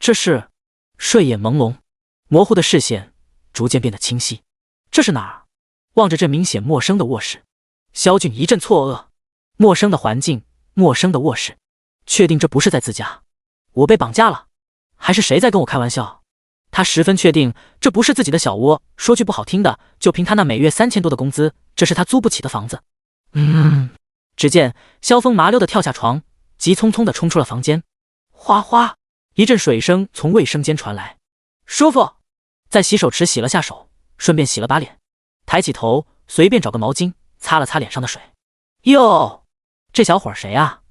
这是睡眼朦胧，模糊的视线逐渐变得清晰。这是哪儿？望着这明显陌生的卧室，萧俊一阵错愕。陌生的环境，陌生的卧室，确定这不是在自家？我被绑架了？还是谁在跟我开玩笑？他十分确定这不是自己的小窝，说句不好听的，就凭他那每月3000多的工资，这是他租不起的房子。只见萧峰麻溜地跳下床，急匆匆地冲出了房间。哗哗，一阵水声从卫生间传来。叔父在洗手池洗了下手，顺便洗了把脸，抬起头随便找个毛巾擦了擦脸上的水。哟，这小伙谁啊？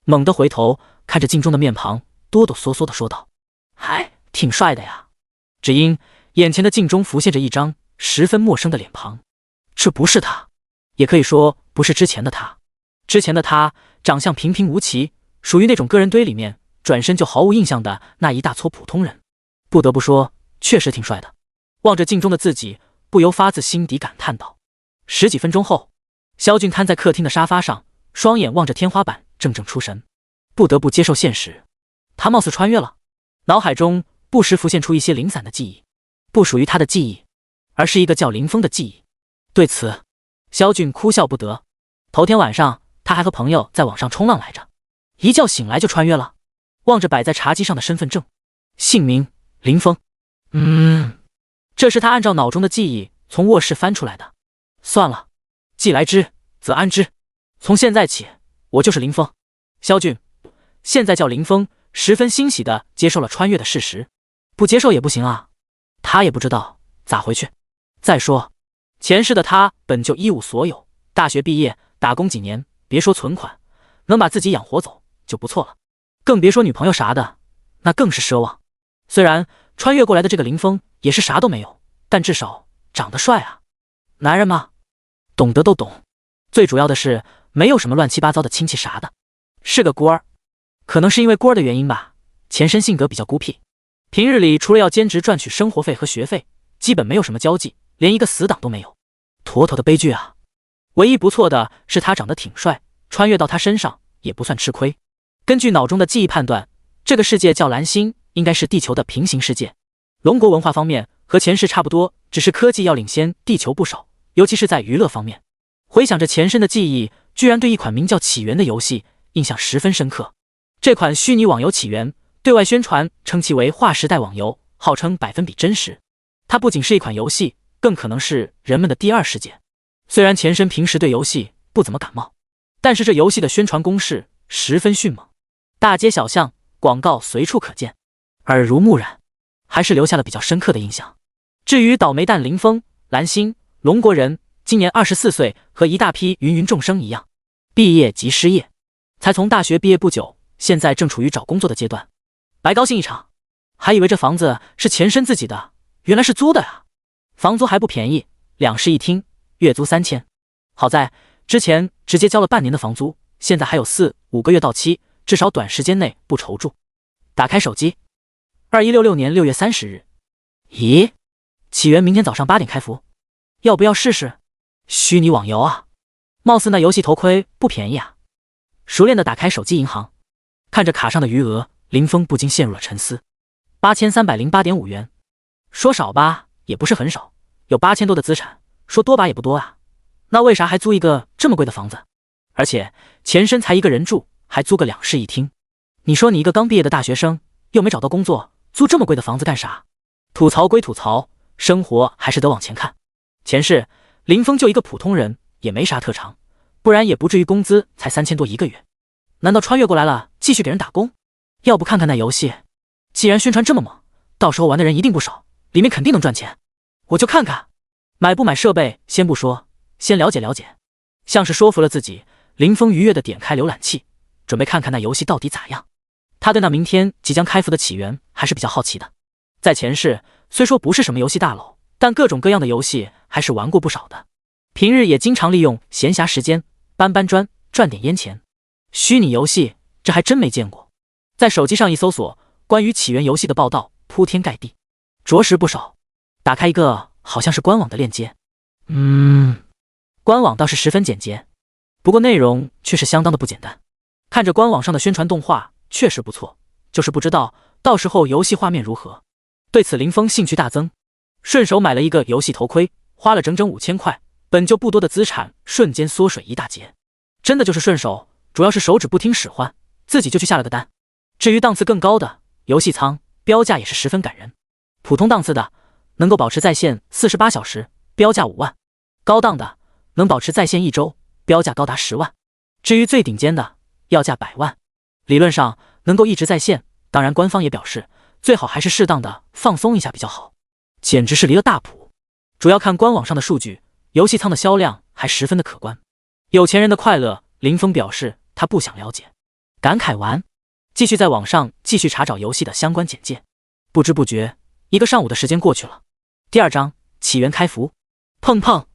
猛地回头看着镜中的面庞，哆哆嗦嗦地说道：还挺帅的呀。只因眼前的镜中浮现着一张十分陌生的脸庞，这不是他，也可以说不是之前的他。之前的他长相平平无奇，属于那种个人堆里面转身就毫无印象的那一大撮普通人。不得不说，确实挺帅的。望着镜中的自己，不由发自心底感叹道。十几分钟后，萧俊瘫在客厅的沙发上，双眼望着天花板，怔怔出神。不得不接受现实，他貌似穿越了。脑海中不时浮现出一些零散的记忆，不属于他的记忆，而是一个叫林峰的记忆。对此，萧俊哭笑不得。头天晚上他还和朋友在网上冲浪来着，一觉醒来就穿越了。望着摆在茶几上的身份证，姓名林峰。这是他按照脑中的记忆从卧室翻出来的。算了，既来之则安之，从现在起我就是林峰。萧俊，现在叫林峰，十分欣喜地接受了穿越的事实。不接受也不行啊，他也不知道咋回去。再说前世的他本就一无所有，大学毕业打工几年，别说存款，能把自己养活走就不错了，更别说女朋友啥的，那更是奢望。虽然穿越过来的这个林峰也是啥都没有，但至少长得帅啊。男人嘛，懂得都懂。最主要的是没有什么乱七八糟的亲戚啥的，是个孤儿。可能是因为孤儿的原因吧，前身性格比较孤僻，平日里除了要兼职赚取生活费和学费，基本没有什么交际，连一个死党都没有。妥妥的悲剧啊。唯一不错的是他长得挺帅，穿越到他身上也不算吃亏。根据脑中的记忆判断，这个世界叫蓝星，应该是地球的平行世界。龙国文化方面和前世差不多，只是科技要领先地球不少，尤其是在娱乐方面。回想着前身的记忆，居然对一款名叫起源的游戏印象十分深刻。这款虚拟网游起源对外宣传称其为划时代网游，号称100%真实。它不仅是一款游戏，更可能是人们的第二世界。虽然前身平时对游戏不怎么感冒，但是这游戏的宣传攻势十分迅猛，大街小巷广告随处可见，耳濡目染，还是留下了比较深刻的印象。至于倒霉蛋林峰，蓝星龙国人，今年24岁，和一大批芸芸众生一样，毕业即失业，才从大学毕业不久，现在正处于找工作的阶段。白高兴一场，还以为这房子是前身自己的，原来是租的呀。房租还不便宜，2室1厅，月租3000。好在之前直接交了半年的房租，现在还有4、5个月到期，至少短时间内不愁住。打开手机，2166年6月30日。咦，起源明天早上8点开服，要不要试试？虚拟网游啊，貌似那游戏头盔不便宜啊。熟练的打开手机银行，看着卡上的余额，林峰不禁陷入了沉思。8308.5元，说少吧也不是很少，有8000多的资产，说多吧也不多啊。那为啥还租一个这么贵的房子？而且前身才一个人住，还租个2室1厅。你说你一个刚毕业的大学生，又没找到工作，租这么贵的房子干啥？吐槽归吐槽，生活还是得往前看。前世林峰就一个普通人，也没啥特长，不然也不至于工资才3000多1个月。难道穿越过来了继续给人打工？要不看看那游戏，既然宣传这么猛，到时候玩的人一定不少，里面肯定能赚钱。我就看看，买不买设备先不说，先了解了解。像是说服了自己，林峰愉悦地点开浏览器，准备看看那游戏到底咋样。他对那明天即将开服的起源还是比较好奇的。在前世虽说不是什么游戏大佬，但各种各样的游戏还是玩过不少的。平日也经常利用闲暇时间搬搬砖，赚点烟钱。虚拟游戏这还真没见过。在手机上一搜索，关于起源游戏的报道铺天盖地，着实不少。打开一个好像是官网的链接，官网倒是十分简洁，不过内容却是相当的不简单。看着官网上的宣传动画确实不错，就是不知道到时候游戏画面如何？对此林峰兴趣大增，顺手买了一个游戏头盔，花了整整5000块，本就不多的资产瞬间缩水一大截。真的就是顺手，主要是手指不听使唤，自己就去下了个单。至于档次更高的游戏舱，标价也是十分感人。普通档次的能够保持在线48小时，标价5万；高档的能保持在线1周，标价高达10万。至于最顶尖的，要价100万。理论上能够一直在线，当然官方也表示，最好还是适当的放松一下比较好。简直是离了大谱。主要看官网上的数据，游戏舱的销量还十分的可观。有钱人的快乐，林峰表示他不想了解。感慨完，继续在网上继续查找游戏的相关简介。不知不觉，一个上午的时间过去了。第2章起源开服。碰碰，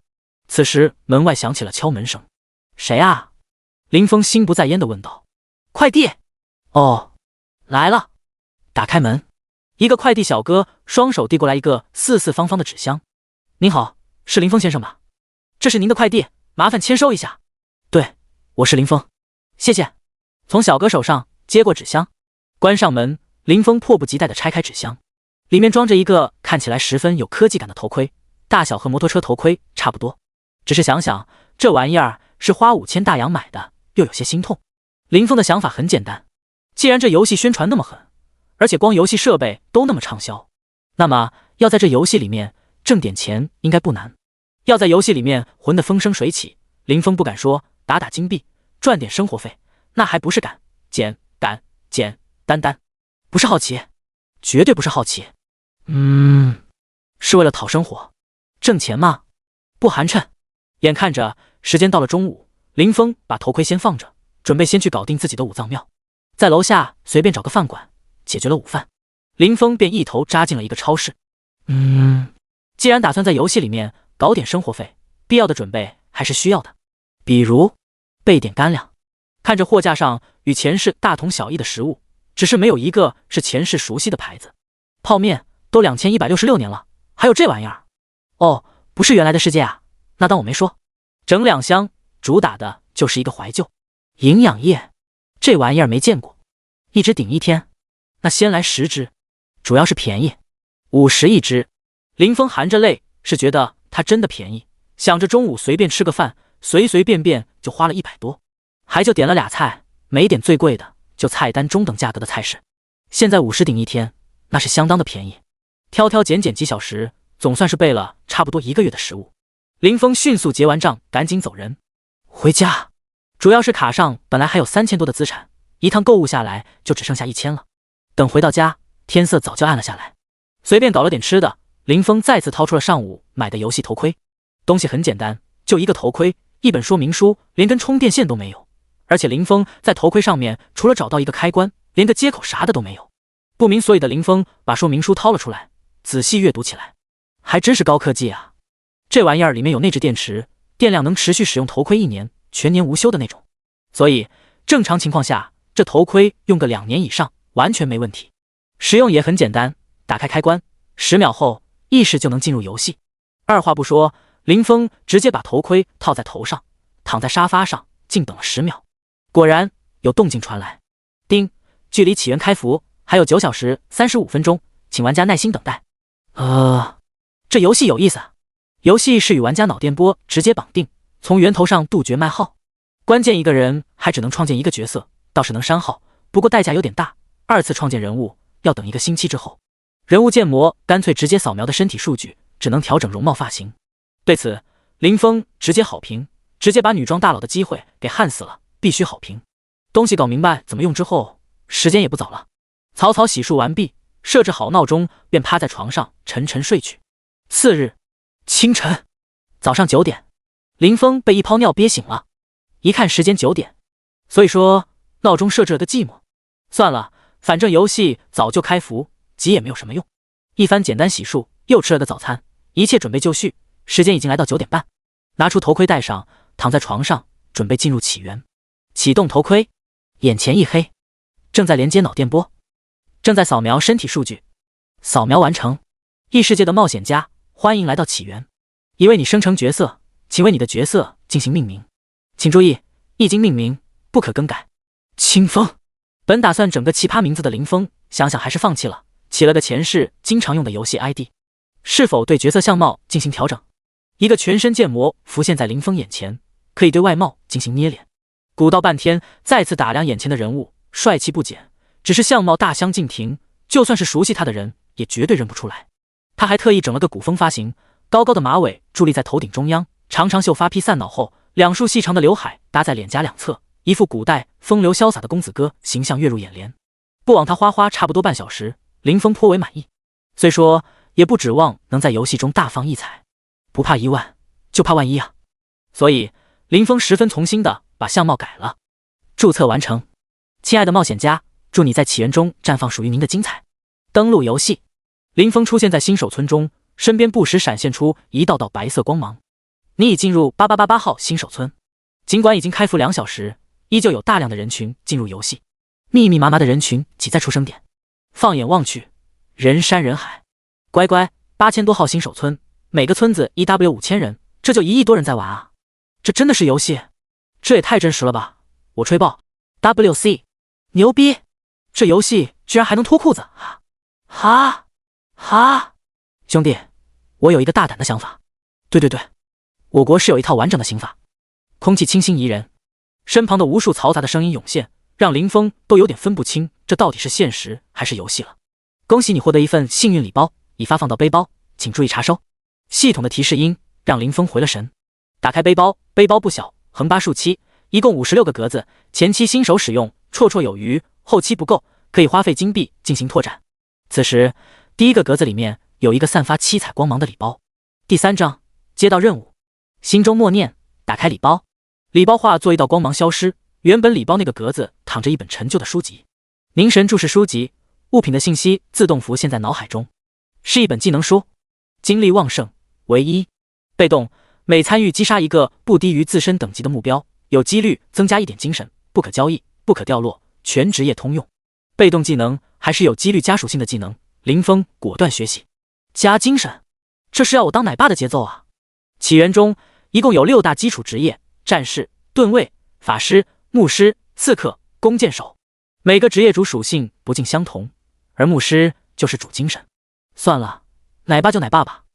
此时门外响起了敲门声。谁啊？林峰心不在焉地问道。快递。哦，来了。打开门，一个快递小哥双手递过来一个四四方方的纸箱。您好，是林峰先生吧？这是您的快递，麻烦签收一下。对，我是林峰，谢谢。从小哥手上接过纸箱，关上门，林峰迫不及待地拆开纸箱，里面装着一个看起来十分有科技感的头盔，大小和摩托车头盔差不多。只是想想这玩意儿是花5000大洋买的，又有些心痛。林峰的想法很简单，既然这游戏宣传那么狠，而且光游戏设备都那么畅销，那么要在这游戏里面挣点钱应该不难。要在游戏里面混得风生水起，林峰不敢说打打金币赚点生活费，那还不是敢简单单，不是好奇，绝对不是好奇，是为了讨生活，挣钱嘛，不寒碜。眼看着时间到了中午，林峰把头盔先放着，准备先去搞定自己的五脏庙，在楼下随便找个饭馆解决了午饭。林峰便一头扎进了一个超市。既然打算在游戏里面搞点生活费，必要的准备还是需要的，比如备点干粮。看着货架上与前世大同小异的食物，只是没有一个是前世熟悉的牌子。泡面都2166年了，还有这玩意儿？哦，不是原来的世界啊，那当我没说。整2箱，主打的就是一个怀旧。营养液，这玩意儿没见过，一只顶1天。那先来10只，主要是便宜，50一只。林峰含着泪，是觉得它真的便宜，想着中午随便吃个饭，随随便便就花了100多，还就点了俩菜，没点最贵的，就菜单中等价格的菜式。现在50顶1天，那是相当的便宜。挑挑拣拣几小时，总算是备了差不多1个月的食物。林峰迅速结完账，赶紧走人回家。主要是卡上本来还有3000多的资产，一趟购物下来就只剩下1000了。等回到家，天色早就暗了下来。随便搞了点吃的，林峰再次掏出了上午买的游戏头盔。东西很简单，就一个头盔，一本说明书，连根充电线都没有。而且林峰在头盔上面除了找到一个开关，连个接口啥的都没有。不明所以的林峰把说明书掏了出来，仔细阅读起来。还真是高科技啊！这玩意儿里面有内置电池，电量能持续使用头盔1年，全年无休的那种。所以正常情况下，这头盔用个2年以上完全没问题。使用也很简单，打开开关，10秒后意识就能进入游戏。二话不说，林峰直接把头盔套在头上，躺在沙发上静等了10秒。果然有动静传来，叮，距离起源开服还有9小时35分钟，请玩家耐心等待。这游戏有意思啊！游戏是与玩家脑电波直接绑定，从源头上杜绝卖号。关键一个人还只能创建一个角色，倒是能删号，不过代价有点大，2次创建人物要等1个星期之后。人物建模干脆直接扫描的身体数据，只能调整容貌发型。对此，林峰直接好评，直接把女装大佬的机会给焊死了，必须好评。东西搞明白怎么用之后，时间也不早了，草草洗漱完毕，设置好闹钟，便趴在床上沉沉睡去。次日清晨，早上9点，林峰被一泡尿憋醒了。一看时间9点，所以说闹钟设置了个寂寞。算了，反正游戏早就开服，急也没有什么用。一番简单洗漱，又吃了个早餐，一切准备就绪。时间已经来到9点半，拿出头盔戴上，躺在床上准备进入起源。启动头盔，眼前一黑，正在连接脑电波，正在扫描身体数据。扫描完成。异世界的冒险家，欢迎来到起源。已为你生成角色，请为你的角色进行命名。请注意，一经命名不可更改。清风。本打算整个奇葩名字的林峰想想还是放弃了，起了个前世经常用的游戏 ID。是否对角色相貌进行调整？一个全身建模浮现在林峰眼前，可以对外貌进行捏脸。鼓捣半天，再次打量眼前的人物，帅气不减，只是相貌大相径庭，就算是熟悉他的人，也绝对认不出来。他还特意整了个古风发型，高高的马尾伫立在头顶中央，长长秀发披散脑后，两束细长的刘海搭在脸颊两侧，一副古代风流潇洒的公子哥形象跃入眼帘。不枉他花差不多半小时，林峰颇为满意。虽说也不指望能在游戏中大放异彩，不怕1万，就怕万一啊！所以林峰十分从心的把相貌改了。注册完成，亲爱的冒险家，祝你在起源中绽放属于您的精彩。登录游戏，林峰出现在新手村中，身边不时闪现出一道道白色光芒。你已进入8888号新手村，尽管已经开服2小时，依旧有大量的人群进入游戏，密密麻麻的人群挤在出生点，放眼望去，人山人海。乖乖，8000多号新手村，每个村子 1W5000人，这就1亿多人在玩啊！这真的是游戏？这也太真实了吧！我吹爆 WC， 牛逼！这游戏居然还能脱裤子啊！哈！兄弟，我有一个大胆的想法。对，我国是有一套完整的刑法。空气清新宜人，身旁的无数嘈杂的声音涌现，让林峰都有点分不清这到底是现实还是游戏了。恭喜你获得一份幸运礼包，已发放到背包，请注意查收。系统的提示音让林峰回了神。打开背包，背包不小，横8竖7，一共56个格子，前期新手使用绰绰有余，后期不够可以花费金币进行拓展。此时第一个格子里面有一个散发七彩光芒的礼包。第3章，接到任务，心中默念，打开礼包，礼包化作一道光芒消失，原本礼包那个格子躺着一本陈旧的书籍。凝神注视书籍，物品的信息自动浮现在脑海中，是一本技能书，精力旺盛，唯一，被动，每参与击杀一个不低于自身等级的目标，有几率增加1点精神，不可交易，不可掉落，全职业通用。被动技能还是有几率加属性的技能，林峰果断学习。加精神，这是要我当奶爸的节奏啊！起源中一共有6大基础职业：战士、盾卫、法师、牧师、刺客、弓箭手。每个职业主属性不尽相同，而牧师就是主精神。算了，奶爸就奶爸吧。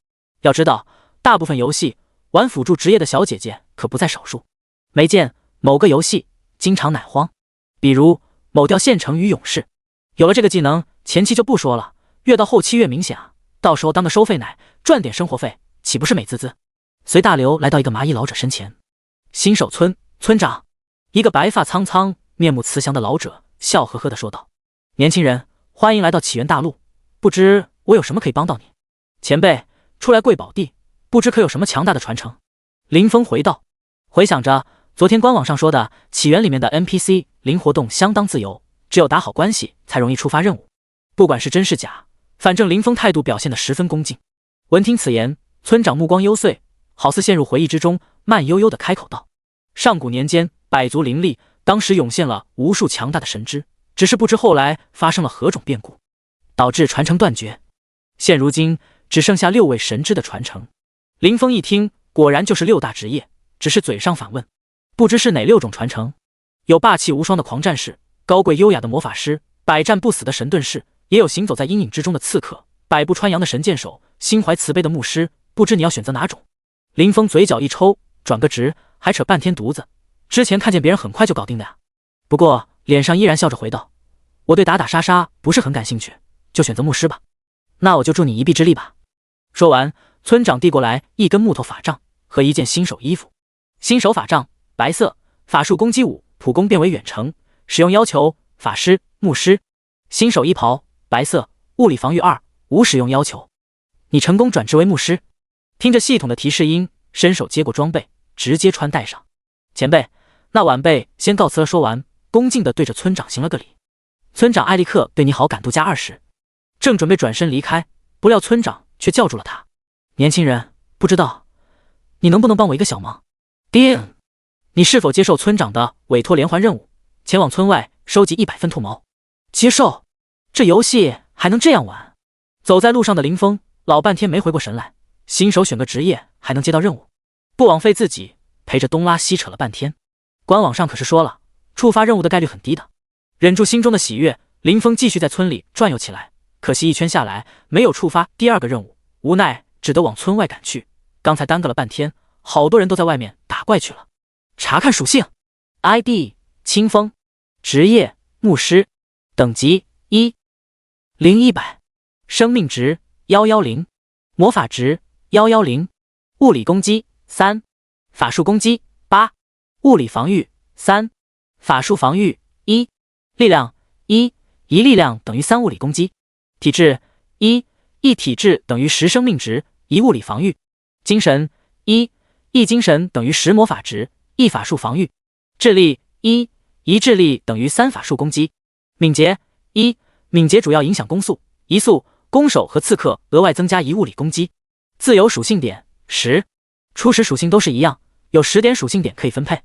要知道，大部分游戏玩辅助职业的小姐姐可不在少数。没见某个游戏经常奶荒，比如某调县城与勇士。有了这个技能，前期就不说了，越到后期越明显啊！到时候当个收费奶，赚点生活费，岂不是美滋滋？随大刘来到一个麻衣老者身前。新手村村长，一个白发苍苍、面目慈祥的老者笑呵呵地说道：“年轻人，欢迎来到起源大陆，不知我有什么可以帮到你？”前辈，出来跪宝地，不知可有什么强大的传承？林峰回道。回想着昨天官网上说的，起源里面的 NPC 灵活动相当自由，只有打好关系才容易触发任务。不管是真是假，反正林峰态度表现得十分恭敬。闻听此言，村长目光幽邃，好似陷入回忆之中，慢悠悠地开口道：“上古年间，百族林立，当时涌现了无数强大的神之，只是不知后来发生了何种变故，导致传承断绝。现如今只剩下6位神之的传承。”林峰一听，果然就是6大职业，只是嘴上反问：“不知是哪6种传承？”有霸气无双的狂战士，高贵优雅的魔法师，百战不死的神盾士，也有行走在阴影之中的刺客，百步穿杨的神箭手，心怀慈悲的牧师，不知你要选择哪种？林峰嘴角一抽，转个直，还扯半天犊子。之前看见别人很快就搞定的呀。不过脸上依然笑着回道：“我对打打杀杀不是很感兴趣，就选择牧师吧。那我就助你一臂之力吧。”说完，村长递过来一根木头法杖和一件新手衣服。新手法杖，白色，法术攻击5，普攻变为远程，使用要求法师、牧师。新手衣袍，白色，物理防御2，无使用要求。你成功转职为牧师。听着系统的提示音，伸手接过装备，直接穿戴上。前辈，那晚辈先告辞了。说完，恭敬地对着村长行了个礼。村长艾利克对你好感度加20。正准备转身离开，不料村长却叫住了他：“年轻人，不知道你能不能帮我一个小忙？”叮，你是否接受村长的委托连环任务，前往村外收集100分兔毛？接受。这游戏还能这样玩？走在路上的林峰老半天没回过神来，新手选个职业还能接到任务，不枉费自己陪着东拉西扯了半天。官网上可是说了，触发任务的概率很低的。忍住心中的喜悦，林峰继续在村里转悠起来，可惜一圈下来没有触发第二个任务，无奈只得往村外赶去。刚才耽搁了半天，好多人都在外面打怪去了。查看属性 ：ID 清风，职业牧师，等级1，0100，生命值110，魔法值110，物理攻击3，法术攻击8，物理防御3，法术防御1，力量1，一力量等于3物理攻击，体质1，一体质等于10生命值1物理防御，精神1，一精神等于10魔法值1法术防御，智力1，一智力等于3法术攻击，敏捷1，敏捷主要影响攻速、移速、攻手和刺客额外增加1物理攻击，自由属性点10，初始属性都是一样，有10点属性点可以分配。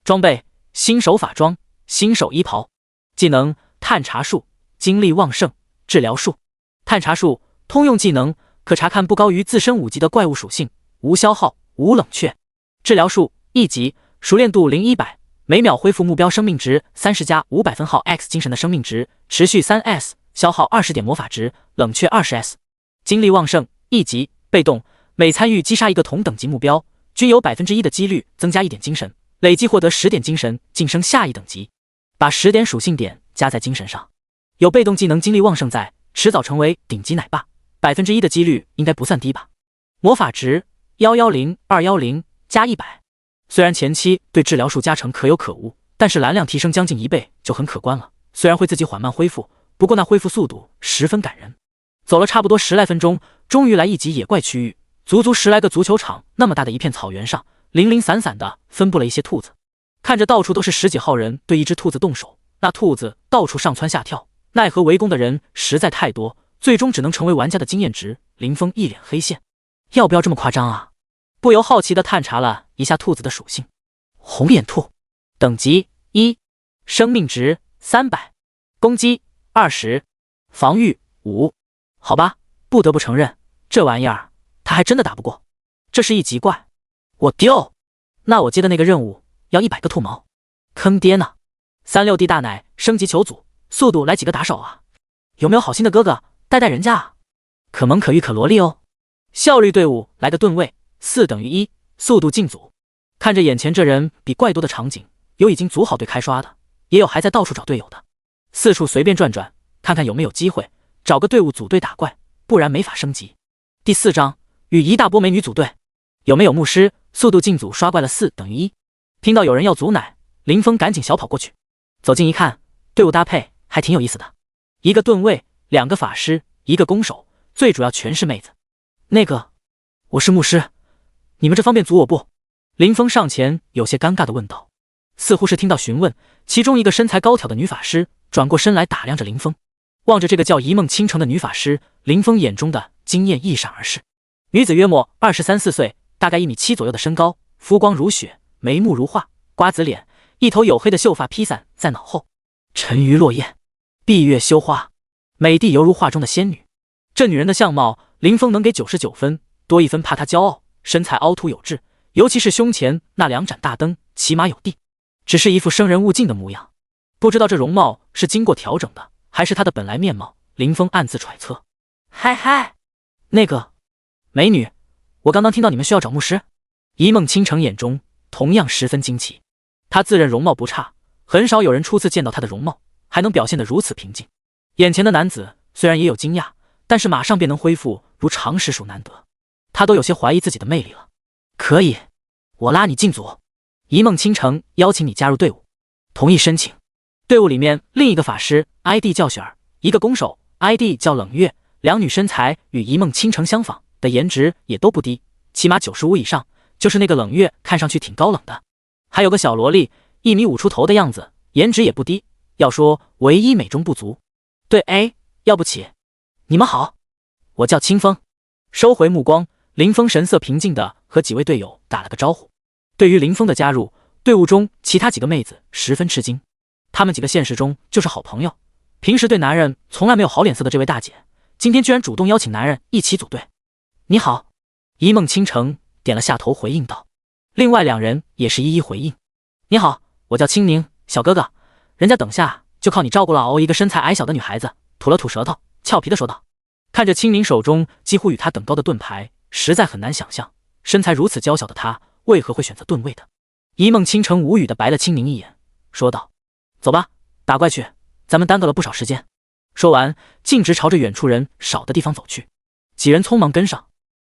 装备新手法装、新手衣袍，技能探查术、精力旺盛、治疗术。探查术通用技能，可查看不高于自身5级的怪物属性，无消耗、无冷却。治疗术1级，熟练度0100，每秒恢复目标生命值30加500分号 X 精神的生命值，持续3S， 消耗20点魔法值，冷却20S。精力旺盛1级，被动，每参与击杀一个同等级目标，均有1%的几率增加1点精神，累计获得10点精神，晋升下一等级。把10点属性点加在精神上，有被动技能精力旺盛在，迟早成为顶级奶爸，1%的几率应该不算低吧。魔法值110、210加100，虽然前期对治疗术加成可有可无，但是蓝量提升将近1倍就很可观了。虽然会自己缓慢恢复，不过那恢复速度十分感人。走了差不多10来分钟，终于来一级野怪区域，足足10来个足球场那么大的一片草原上，零零散散的分布了一些兔子。看着到处都是10几号人对一只兔子动手，那兔子到处上蹿下跳，奈何围攻的人实在太多，最终只能成为玩家的经验值。林峰一脸黑线，要不要这么夸张啊？不由好奇地探查了一下兔子的属性。红眼兔，等级1，生命值300，攻击20，防御5。好吧，不得不承认，这玩意儿他还真的打不过。这是一级怪，我丢！那我接的那个任务要100个兔毛，坑爹呢！36D 大奶升级求组，速度来几个打手啊？有没有好心的哥哥带人家啊？可萌可育可萝莉哦！效率队伍来个盾位，4等于1，速度进组。看着眼前这人比怪多的场景，有已经组好队开刷的，也有还在到处找队友的。四处随便转转，看看有没有机会找个队伍组队打怪，不然没法升级。第4章与一大波美女组队，有没有牧师？速度进组刷怪了4等于1。听到有人要组奶，林峰赶紧小跑过去。走近一看，队伍搭配还挺有意思的，一个盾卫，2个法师，一个弓手，最主要全是妹子。那个，我是牧师，你们这方便组我不？林峰上前有些尴尬地问道。似乎是听到询问，其中一个身材高挑的女法师转过身来打量着林峰。望着这个叫一梦倾城的女法师，林峰眼中的惊艳一闪而逝。女子约莫23、24岁，大概1米7左右的身高，肤光如雪，眉目如画，瓜子脸，一头黝黑的秀发披散在脑后，沉鱼落雁，闭月羞花，美丽犹如画中的仙女。这女人的相貌，林峰能给99分，多1分怕她骄傲。身材凹凸有致，尤其是胸前那2盏大灯，起码有地，只是一副生人勿近的模样。不知道这容貌是经过调整的，还是她的本来面貌，林峰暗自揣测。嗨嗨，那个美女，我刚刚听到你们需要找牧师。一梦倾城眼中同样十分惊奇，她自认容貌不差，很少有人初次见到她的容貌还能表现得如此平静。眼前的男子虽然也有惊讶，但是马上便能恢复，如常实属难得。他都有些怀疑自己的魅力了。可以，我拉你进组。一梦倾城邀请你加入队伍，同意申请。队伍里面另一个法师 ID 叫雪儿，一个弓手 ID 叫冷月，两女身材与一梦倾城相仿，的颜值也都不低，起码95以上。就是那个冷月看上去挺高冷的，还有个小萝莉1米5出头的样子，颜值也不低，要说唯一美中不足。对，要不起。你们好，我叫清风。收回目光，林峰神色平静地和几位队友打了个招呼。对于林峰的加入，队伍中其他几个妹子十分吃惊。她们几个现实中就是好朋友，平时对男人从来没有好脸色的这位大姐，今天居然主动邀请男人一起组队。你好，一梦倾城点了下头回应道。另外2人也是一一回应。你好，我叫青宁，小哥哥，人家等下就就靠你照顾了一个身材矮小的女孩子。吐了吐舌头，俏皮的说道。看着青宁手中几乎与他等高的盾牌，实在很难想象身材如此娇小的他为何会选择盾位的。一梦倾城无语的白了青宁一眼，说道：走吧，打怪去，咱们耽搁了不少时间。说完径直朝着远处人少的地方走去。几人匆忙跟上。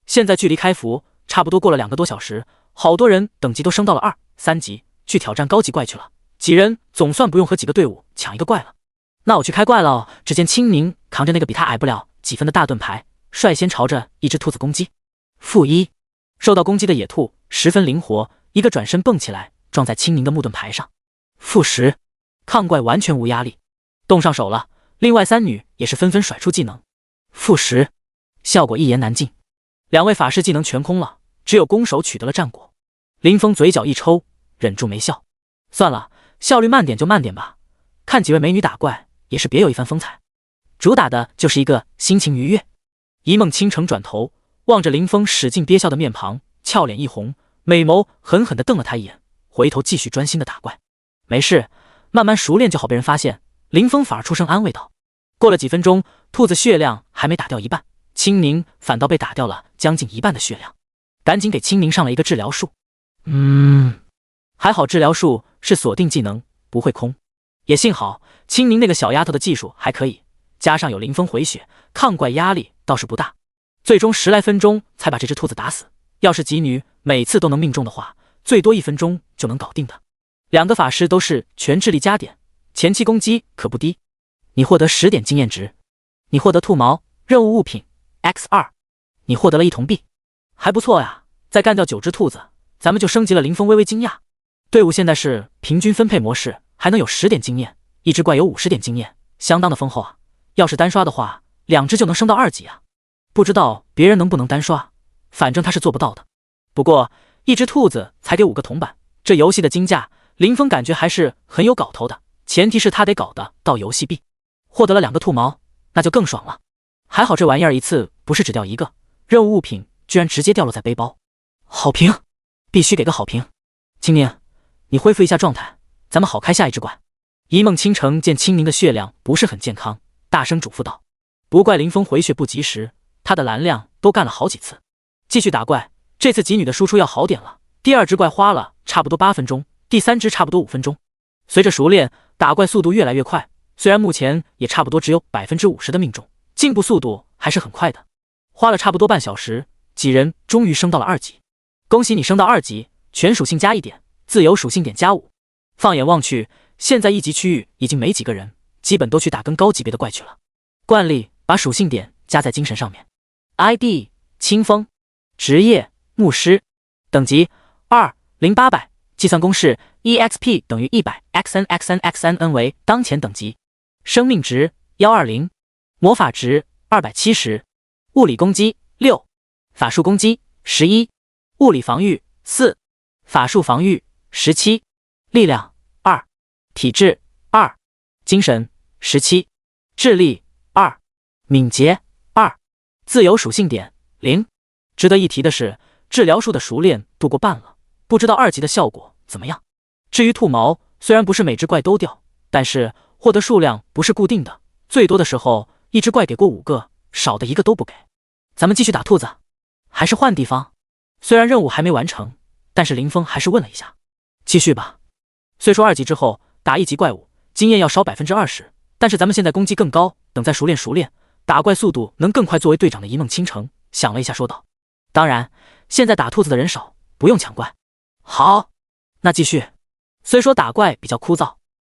现在距离开服差不多过了2个多小时，好多人等级都升到了2、3级，去挑战高级怪去了。几人总算不用和几个队伍抢一个怪了。那我去开怪了。只见青宁扛着那个比他矮不了几分的大盾牌，率先朝着一只兔子攻击。负1，受到攻击的野兔十分灵活，一个转身蹦起来，撞在青宁的木盾牌上。负10，抗怪完全无压力，动上手了。另外3女也是纷纷甩出技能。负10，效果一言难尽。2位法师技能全空了，只有弓手取得了战果。林峰嘴角一抽，忍住没笑。算了，效率慢点就慢点吧，看几位美女打怪也是别有一番风采，主打的就是一个心情愉悦。一梦倾城转头望着林峰使劲憋笑的面庞，俏脸一红，美眸狠狠地瞪了他一眼，回头继续专心的打怪。没事，慢慢熟练就好被人发现。林峰反而出声安慰道。过了几分钟，兔子血量还没打掉一半，青宁反倒被打掉了将近一半的血量，赶紧给青宁上了一个治疗术。还好治疗术是锁定技能，不会空，也幸好青宁那个小丫头的技术还可以，加上有林峰回血，抗怪压力倒是不大。最终10来分钟才把这只兔子打死，要是几女每次都能命中的话，最多1分钟就能搞定的。2个法师都是全智力加点，前期攻击可不低。你获得10点经验值，你获得兔毛任务物品 X2， 你获得了1铜币，还不错呀。再干掉9只兔子，咱们就升级了。林峰微微惊讶，队伍现在是平均分配模式，还能有10点经验，一只怪有50点经验，相当的丰厚啊。要是单刷的话，2只就能升到2级啊。不知道别人能不能单刷，反正他是做不到的。不过一只兔子才给5个铜板，这游戏的金价林峰感觉还是很有搞头的，前提是他得搞得到游戏币。获得了2个兔毛，那就更爽了。还好这玩意儿一次不是只掉1个，任务物品居然直接掉落在背包。好评，必须给个好评。青宁，你恢复一下状态，咱们好开下一只怪。一梦倾城见青宁的血量不是很健康，大声嘱咐道。不怪林峰回血不及时，他的蓝量都干了好几次。继续打怪，这次几女的输出要好点了。第2只怪花了差不多8分钟，第3只差不多5分钟。随着熟练，打怪速度越来越快，虽然目前也差不多只有 50% 的命中，进步速度还是很快的。花了差不多半小时，几人终于升到了2级。恭喜你升到2级，全属性加1点，自由属性点加5。放眼望去，现在1级区域已经没几个人，基本都去打跟高级别的怪去了。惯例把属性点加在精神上面。ID 清风，职业牧师，等级20800，计算公式 EXP 等于100 XN为当前等级。生命值120，魔法值270，物理攻击6，法术攻击11，物理防御4，法术防御17，力量2，体质2，精神17，智力2，敏捷2，自由属性点0。值得一提的是，治疗术的熟练度过半了，不知道2级的效果怎么样。至于兔毛，虽然不是每只怪都掉，但是获得数量不是固定的，最多的时候一只怪给过5个，少的1个都不给。咱们继续打兔子，还是换地方？虽然任务还没完成，但是林峰还是问了一下。继续吧。虽说2级之后打1级怪物经验要少 20%， 但是咱们现在攻击更高，等再熟练，打怪速度能更快。作为队长的一梦倾城想了一下说道。当然现在打兔子的人少，不用抢怪。好，那继续。虽说打怪比较枯燥，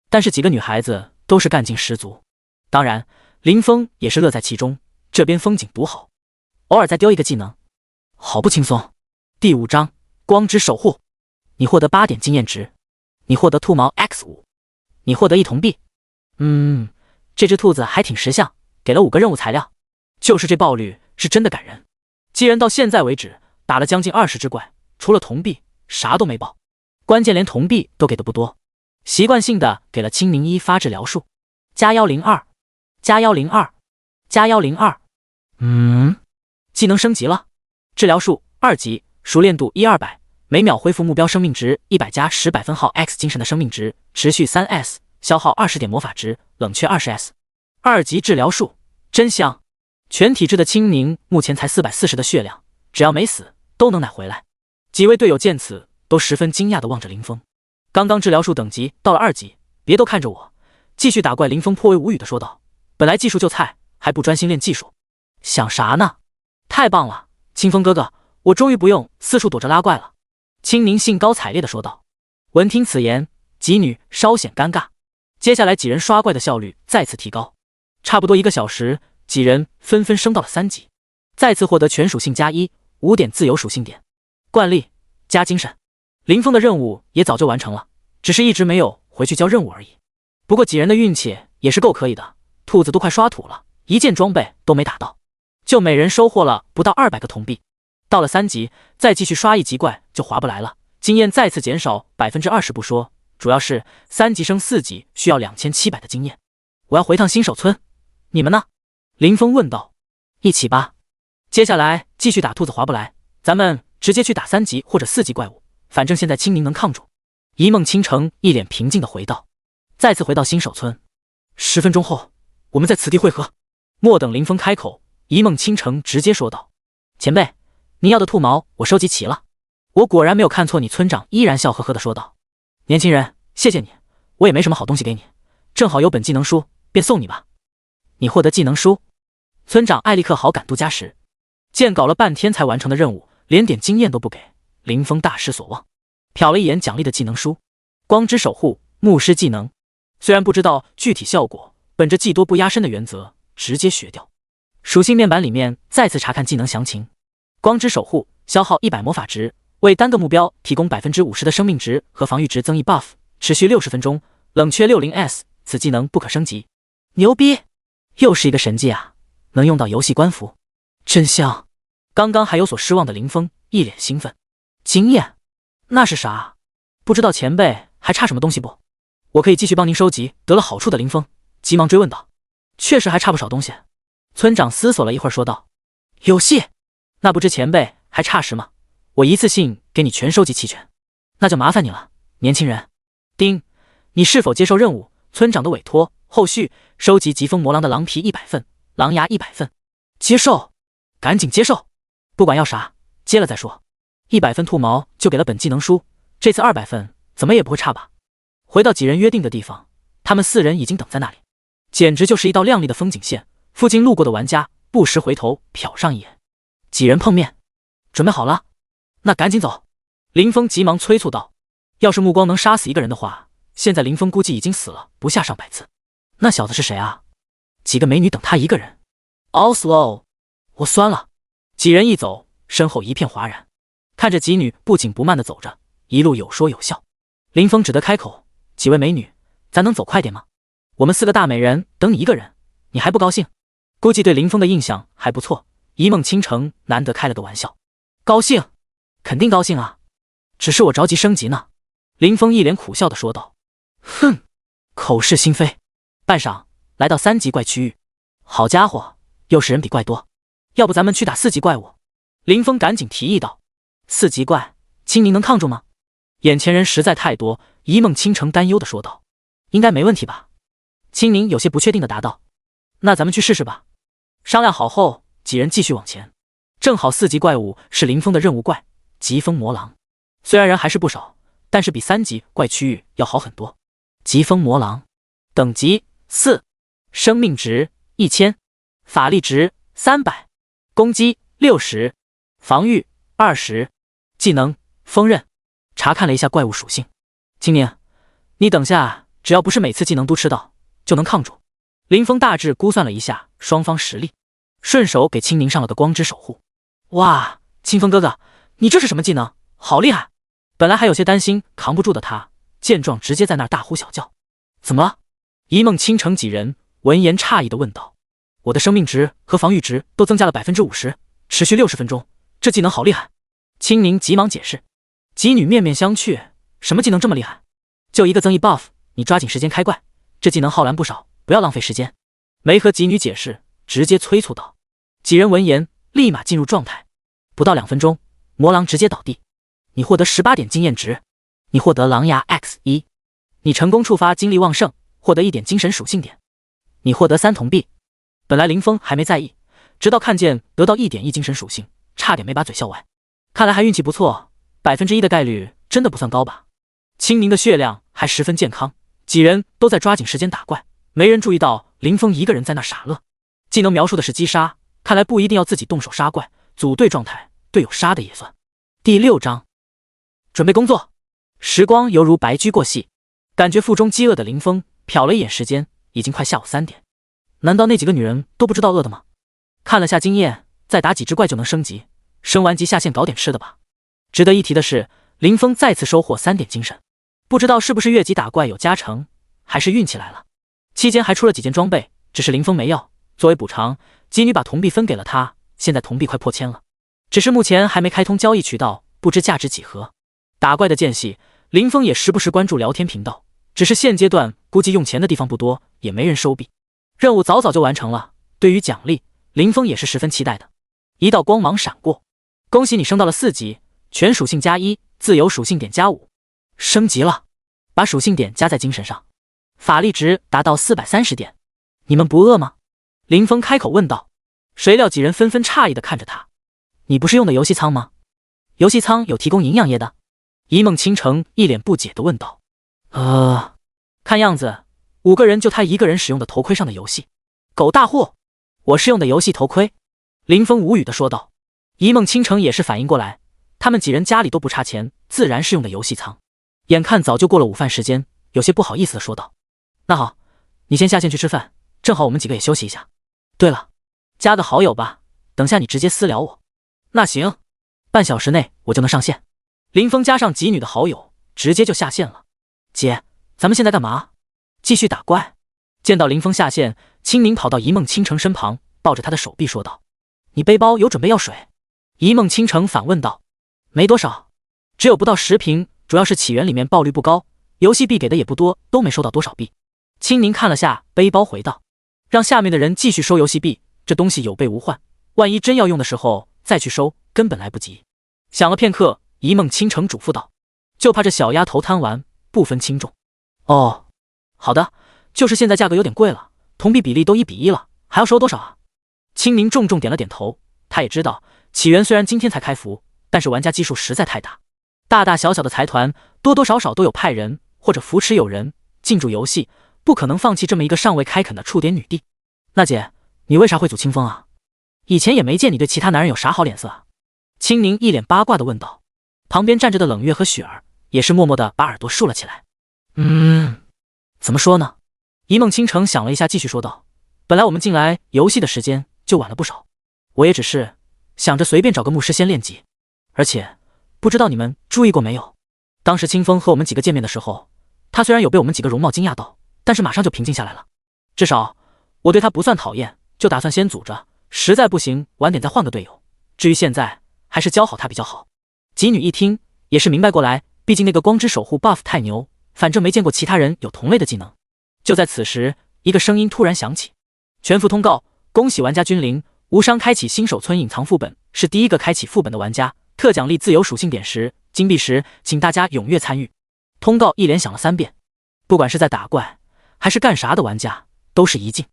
但是几个女孩子都是干劲十足。当然林峰也是乐在其中，这边风景独好，偶尔再丢一个技能，好不轻松。第5章光之守护，你获得8点经验值，你获得兔毛 X5， 你获得1铜币。这只兔子还挺识相，给了5个任务材料，就是这爆率是真的感人。既然到现在为止打了将近20只怪，除了铜币啥都没爆，关键连铜币都给的不多，习惯性的给了青宁1发治疗术，加102，加102，加102。技能升级了，治疗术2级，熟练度1200，每秒恢复目标生命值100加10%X 精神的生命值，持续3S，消耗20点魔法值，冷却20S。2级治疗术，真香！全体质的青宁目前才440的血量，只要没死，都能奶回来。几位队友见此，都十分惊讶地望着林峰。刚刚治疗术等级到了2级，别都看着我，继续打怪。林峰颇为无语地说道：“本来技术就菜，还不专心练技术，想啥呢？太棒了，清风哥哥，我终于不用四处躲着拉怪了。”青宁兴高采烈地说道。闻听此言，几女稍显尴尬。接下来几人刷怪的效率再次提高，差不多1个小时，几人纷纷升到了3级，再次获得全属性+1 5点自由属性点，惯例加精神。林峰的任务也早就完成了，只是一直没有回去交任务而已。不过几人的运气也是够可以的，兔子都快刷土了，一件装备都没打到，就每人收获了不到200个铜币。到了3级，再继续刷1级怪就划不来了，经验再次减少20%不说，主要是3级升4级需要2700的经验。我要回趟新手村，你们呢？林峰问道。一起吧。接下来继续打兔子划不来，咱们直接去打3级或者4级怪物，反正现在青宁能抗住。一梦倾城一脸平静地回道。再次回到新手村，10分钟后我们在此地汇合。莫等林峰开口，一梦倾城直接说道：“前辈，您要的兔毛我收集齐了。”我果然没有看错你，村长依然笑呵呵地说道：“年轻人，谢谢你，我也没什么好东西给你，正好有本技能书，便送你吧。”你获得技能书？村长艾利克好感度+10。见搞了半天才完成的任务，连点经验都不给，林峰大失所望。瞟了一眼奖励的技能书，光之守护牧师技能，虽然不知道具体效果，本着技多不压身的原则，直接学掉。属性面板里面再次查看技能详情。光之守护消耗100魔法值，为单个目标提供50%的生命值和防御值增益 buff， 持续60分钟，冷却 60S。 此技能不可升级。牛逼！又是一个神技啊，能用到游戏官服，真香！刚刚还有所失望的林峰一脸兴奋。经验？那是啥？不知道前辈还差什么东西不？我可以继续帮您收集得了好处的。林峰急忙追问道。确实还差不少东西。村长思索了一会儿说道。有戏！那不知前辈还差时吗？我一次性给你全收集齐全。那就麻烦你了，年轻人。丁，你是否接受任务？村长的委托，后续收集疾风魔狼的狼皮100份，狼牙100份。接受，赶紧接受，不管要啥，接了再说。100份兔毛就给了本技能书，这次200份怎么也不会差吧？回到几人约定的地方，他们4人已经等在那里，简直就是一道亮丽的风景线。附近路过的玩家不时回头瞟上一眼。几人碰面，准备好了？那赶紧走！林峰急忙催促道。要是目光能杀死一个人的话，现在林峰估计已经死了不下上百次。那小子是谁啊？几个美女等他一个人。All slow， 我酸了。几人一走，身后一片哗然，看着几女不紧不慢地走着，一路有说有笑。林峰只得开口：“几位美女，咱能走快点吗？我们4个大美人等你一个人，你还不高兴？”估计对林峰的印象还不错。一梦倾城难得开了个玩笑。高兴，肯定高兴啊，只是我着急升级呢。林峰一脸苦笑地说道。哼，口是心非。半晌，来到3级怪区域。好家伙，又是人比怪多，要不咱们去打4级怪物？林峰赶紧提议道。4级怪，青宁能抗住吗？眼前人实在太多，一梦倾城担忧地说道。应该没问题吧？青宁有些不确定地答道。那咱们去试试吧。商量好后，几人继续往前。正好4级怪物是林峰的任务怪疾风魔狼，虽然人还是不少，但是比3级怪区域要好很多。疾风魔狼等级4，生命值1000，法力值300，攻击60，防御20，技能锋刃。查看了一下怪物属性。青宁，你等下只要不是每次技能都吃到，就能抗住。林峰大致估算了一下双方实力，顺手给青宁上了个光之守护。哇，清风哥哥，你这是什么技能？好厉害！本来还有些担心扛不住的他，见状直接在那儿大呼小叫。怎么了？一梦倾城几人闻言诧异地问道。我的生命值和防御值都增加了50%，持续60分钟，这技能好厉害。青宁急忙解释。几女面面相觑，什么技能这么厉害？就一个增益 buff， 你抓紧时间开怪，这技能耗蓝不少，不要浪费时间。没和几女解释，直接催促道。几人闻言立马进入状态，不到2分钟，魔狼直接倒地。你获得18点经验值，你获得狼牙 X1， 你成功触发精力旺盛，获得1点精神属性点，你获得3铜币。本来林峰还没在意，直到看见得到1.1精神属性，差点没把嘴笑歪。看来还运气不错，1%的概率真的不算高吧。青宁的血量还十分健康，几人都在抓紧时间打怪，没人注意到林峰一个人在那傻乐。技能描述的是击杀，看来不一定要自己动手杀怪，组队状态队友杀的也算。第6章，准备工作。时光犹如白驹过隙，感觉腹中饥饿的林峰瞟了一眼时间，已经快下午3点。难道那几个女人都不知道饿的吗？看了下经验，再打几只怪就能升级，升完级下线搞点吃的吧。值得一提的是，林峰再次收获3点精神，不知道是不是越级打怪有加成，还是运气来了。期间还出了几件装备，只是林峰没要，作为补偿，姬女把铜币分给了他，现在铜币快破1000了，只是目前还没开通交易渠道，不知价值几何。打怪的间隙，林峰也时不时关注聊天频道，只是现阶段估计用钱的地方不多，也没人收币。任务早早就完成了，对于奖励，林峰也是十分期待的。一道光芒闪过，恭喜你升到了4级，全属性+1，自由属性点+5，升级了。把属性点加在精神上，法力值达到430点。你们不饿吗？林峰开口问道。谁料几人纷纷诧异地看着他。你不是用的游戏仓吗？游戏仓有提供营养液的？一梦倾城一脸不解地问道。看样子5个人就他一个人使用的头盔上的游戏。狗大货，我是用的游戏头盔。林峰无语地说道。一梦倾城也是反应过来，他们几人家里都不差钱，自然是用的游戏仓。眼看早就过了午饭时间，有些不好意思地说道。那好，你先下线去吃饭，正好我们几个也休息一下。对了，加个好友吧，等下你直接私聊我。那行，半小时内我就能上线。林峰加上几女的好友，直接就下线了。姐，咱们现在干嘛？继续打怪。见到林峰下线，青宁跑到一梦倾城身旁，抱着他的手臂说道。你背包有准备药水？一梦倾城反问道。没多少，只有不到10瓶，主要是起源里面爆率不高，游戏币给的也不多，都没收到多少币。青宁看了下背包回道。让下面的人继续收游戏币，这东西有备无患，万一真要用的时候再去收，根本来不及。想了片刻，一梦倾城嘱咐道。就怕这小丫头贪玩，不分轻重。哦，好的，就是现在价格有点贵了，铜币比例都1:1了，还要收多少啊？青宁重重点了点头，他也知道起源虽然今天才开服，但是玩家基数实在太大，大大小小的财团多多少少都有派人或者扶持友人进驻游戏，不可能放弃这么一个尚未开垦的触点女帝。那姐，你为啥会组清风啊？以前也没见你对其他男人有啥好脸色啊？青宁一脸八卦地问道。旁边站着的冷月和雪儿也是默默地把耳朵竖了起来。怎么说呢？一梦倾城想了一下，继续说道。本来我们进来游戏的时间就晚了不少，我也只是想着随便找个牧师先练级。而且不知道你们注意过没有，当时清风和我们几个见面的时候，他虽然有被我们几个容貌惊讶到，但是马上就平静下来了。至少我对他不算讨厌，就打算先组着，实在不行晚点再换个队友。至于现在，还是教好他比较好。几女一听也是明白过来，毕竟那个光之守护 buff 太牛，反正没见过其他人有同类的技能。就在此时，一个声音突然响起。全服通告，恭喜玩家君临，无伤开启新手村隐藏副本，是第一个开启副本的玩家，特奖励自由属性点10、金币10，请大家踊跃参与。通告一连响了3遍，不管是在打怪还是干啥的玩家都是一劲。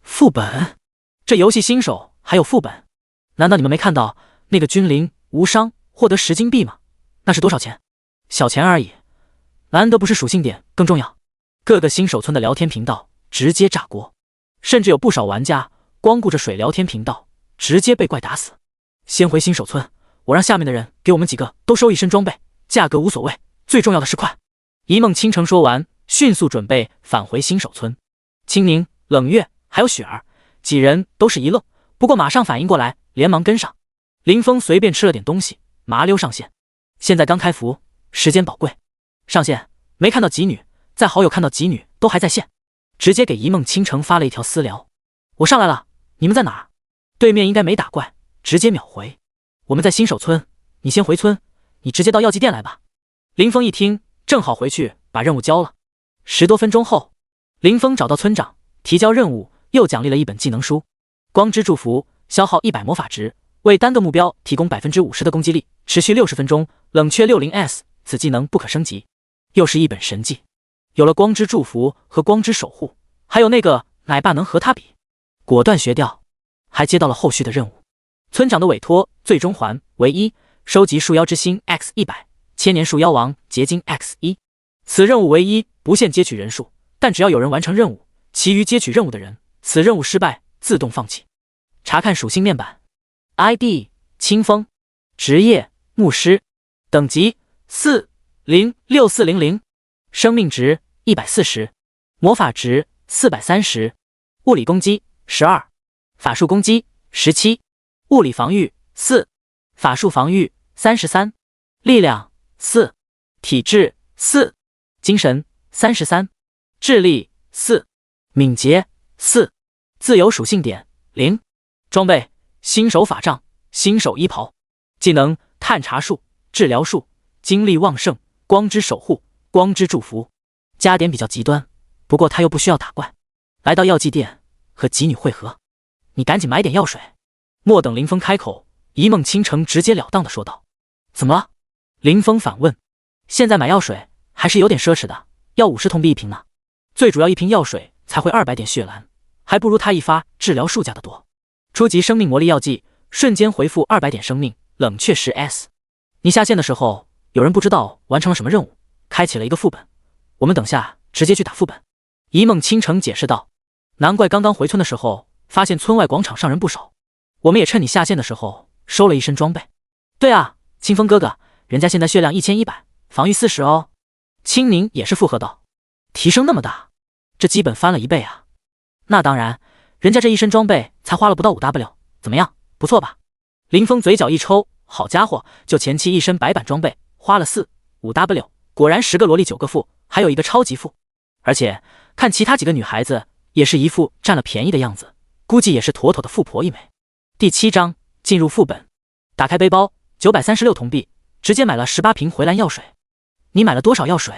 副本？这游戏新手还有副本？难道你们没看到那个君临无伤获得10金币吗？那是多少钱？小钱而已，难得不是属性点更重要。各个新手村的聊天频道直接炸锅，甚至有不少玩家光顾着水聊天频道，直接被怪打死。先回新手村，我让下面的人给我们几个都收一身装备，价格无所谓，最重要的是快。一梦倾城说完，迅速准备返回新手村。青宁、冷月还有雪儿几人都是一愣，不过马上反应过来，连忙跟上。林峰随便吃了点东西，麻溜上线。现在刚开服，时间宝贵，上线没看到几女，在好友看到几女都还在线，直接给一梦倾城发了一条私聊。我上来了，你们在哪儿？对面应该没打怪，直接秒回。我们在新手村，你先回村，你直接到药剂店来吧。林峰一听，正好回去把任务交了。10多分钟后，林峰找到村长提交任务，又奖励了一本技能书。光之祝福，消耗100魔法值，为单个目标提供50%的攻击力，持续60分钟，冷却 60S， 此技能不可升级。又是一本神技。有了光之祝福和光之守护，还有那个奶爸能和他比，果断学掉。还接到了后续的任务，村长的委托最终还唯一收集树妖之心 X100，千年树妖王结晶 X1。此任务唯一不限接取人数，但只要有人完成任务，其余接取任务的人，此任务失败自动放弃。查看属性面板 ，ID 清风，职业牧师，等级406400，生命值140，魔法值430，物理攻击12，法术攻击17，物理防御4，法术防御33，力量4，体质4，精神33，智力4，敏捷4，自由属性点0。装备新手法杖，新手衣袍。技能探查术、治疗术、精力旺盛、光之守护、光之祝福。加点比较极端，不过他又不需要打怪。来到药剂店和吉女会合，你赶紧买点药水。莫等林峰开口，一梦倾城直截了当的说道。怎么了？林峰反问。现在买药水还是有点奢侈的，要50铜币一瓶呢。最主要一瓶药水才会200点血蓝，还不如他一发治疗术价的多。初级生命魔力药剂，瞬间回复200点生命，冷却10S。你下线的时候，有人不知道完成了什么任务，开启了一个副本，我们等下直接去打副本。一梦倾城解释道。难怪刚刚回村的时候，发现村外广场上人不少，我们也趁你下线的时候收了一身装备。对啊，清风哥哥，人家现在血量1100，防御40哦。青宁也是附和道。提升那么大，这基本翻了1倍啊。那当然，人家这一身装备才花了不到5W， 怎么样，不错吧？林峰嘴角一抽，好家伙，就前期一身白板装备花了4-5W， 果然10个萝莉9个富，还有一个超级富。而且看其他几个女孩子也是一副占了便宜的样子，估计也是妥妥的富婆一枚。第7章进入副本，打开背包936铜币，直接买了18瓶回蓝药水。你买了多少药水？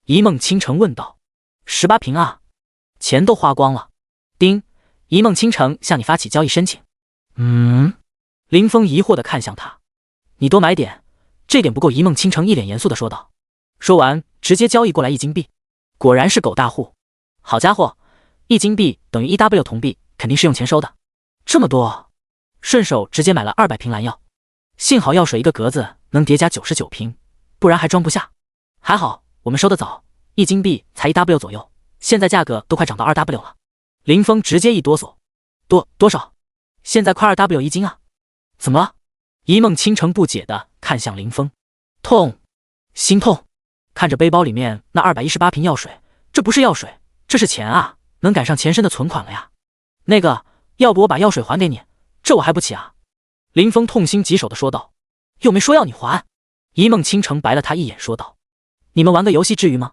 一梦倾城问道。18瓶啊，钱都花光了。丁，一梦倾城向你发起交易申请。林峰疑惑地看向他。你多买点，这点不够。一梦倾城一脸严肃地说道。说完直接交易过来1金币。果然是狗大户，好家伙，1金币等于1W 铜币，肯定是用钱收的。这么多，顺手直接买了200瓶蓝药。幸好药水一个格子能叠加99瓶，不然还装不下。还好我们收得早，1金币才1W 左右，现在价格都快涨到2W 了。林峰直接一哆嗦。多少？现在快2W 1斤啊。怎么了？一梦倾城不解地看向林峰。痛，心痛。看着背包里面那218瓶药水，这不是药水，这是钱啊，能赶上前身的存款了呀。那个，要不我把药水还给你，这我还不起啊。林峰痛心疾首地说道。又没说要你还。一梦倾城白了他一眼说道。你们玩个游戏至于吗？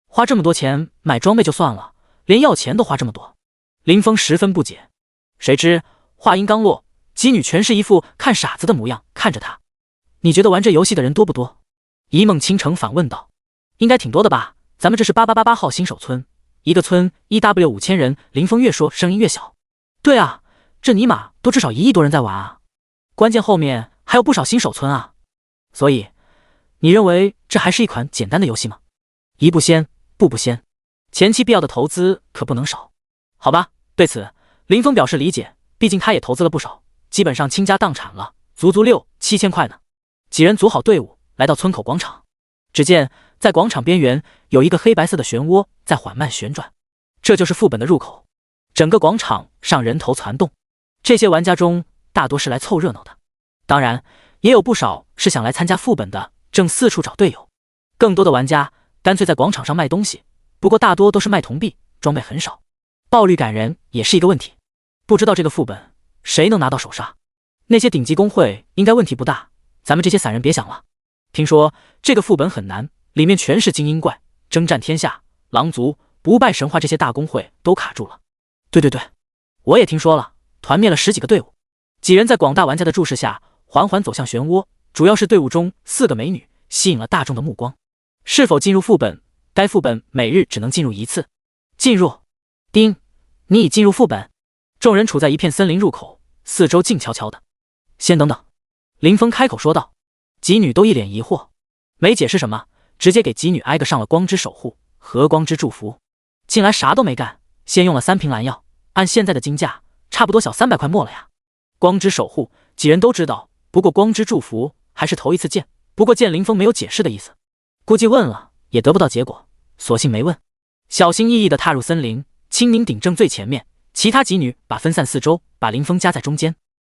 花这么多钱买装备就算了，连要钱都花这么多。林峰十分不解。谁知话音刚落，姬女全是一副看傻子的模样看着他。你觉得玩这游戏的人多不多？一梦倾城反问道。应该挺多的吧，咱们这是8888号新手村，一个村 1W5000人。林峰越说声音越小。对啊，这尼玛都至少1亿多人在玩啊，关键后面还有不少新手村啊。所以你认为这还是一款简单的游戏吗？一不先，步不先，前期必要的投资可不能少。好吧，对此林峰表示理解，毕竟他也投资了不少，基本上倾家荡产了，足6-7千块呢。几人组好队伍来到村口广场，只见在广场边缘有一个黑白色的漩涡在缓慢旋转，这就是副本的入口。整个广场上人头攒动，这些玩家中大多是来凑热闹的，当然也有不少是想来参加副本的，正四处找队友。更多的玩家干脆在广场上卖东西，不过大多都是卖铜币，装备很少，爆率感人也是一个问题。不知道这个副本谁能拿到手刹？那些顶级公会应该问题不大，咱们这些散人别想了。听说这个副本很难，里面全是精英怪，征战天下、狼族、不败神话这些大公会都卡住了。对，我也听说了，团灭了10几个队伍。几人在广大玩家的注视下缓缓走向漩涡，主要是队伍中4个美女吸引了大众的目光。是否进入副本？该副本每日只能进入1次。进入。丁，你已进入副本。众人处在一片森林入口，四周静悄悄的。先等等，林峰开口说道。几女都一脸疑惑，没解释什么，直接给几女挨个上了光之守护和光之祝福。进来啥都没干，先用了3瓶蓝药，按现在的金价，差不多小300块墨了呀。光之守护，几人都知道，不过光之祝福还是头一次见。不过见林峰没有解释的意思，估计问了也得不到结果，索性没问。小心翼翼地踏入森林，青柠顶正最前面，其他几女把分散四周，把林峰夹在中间。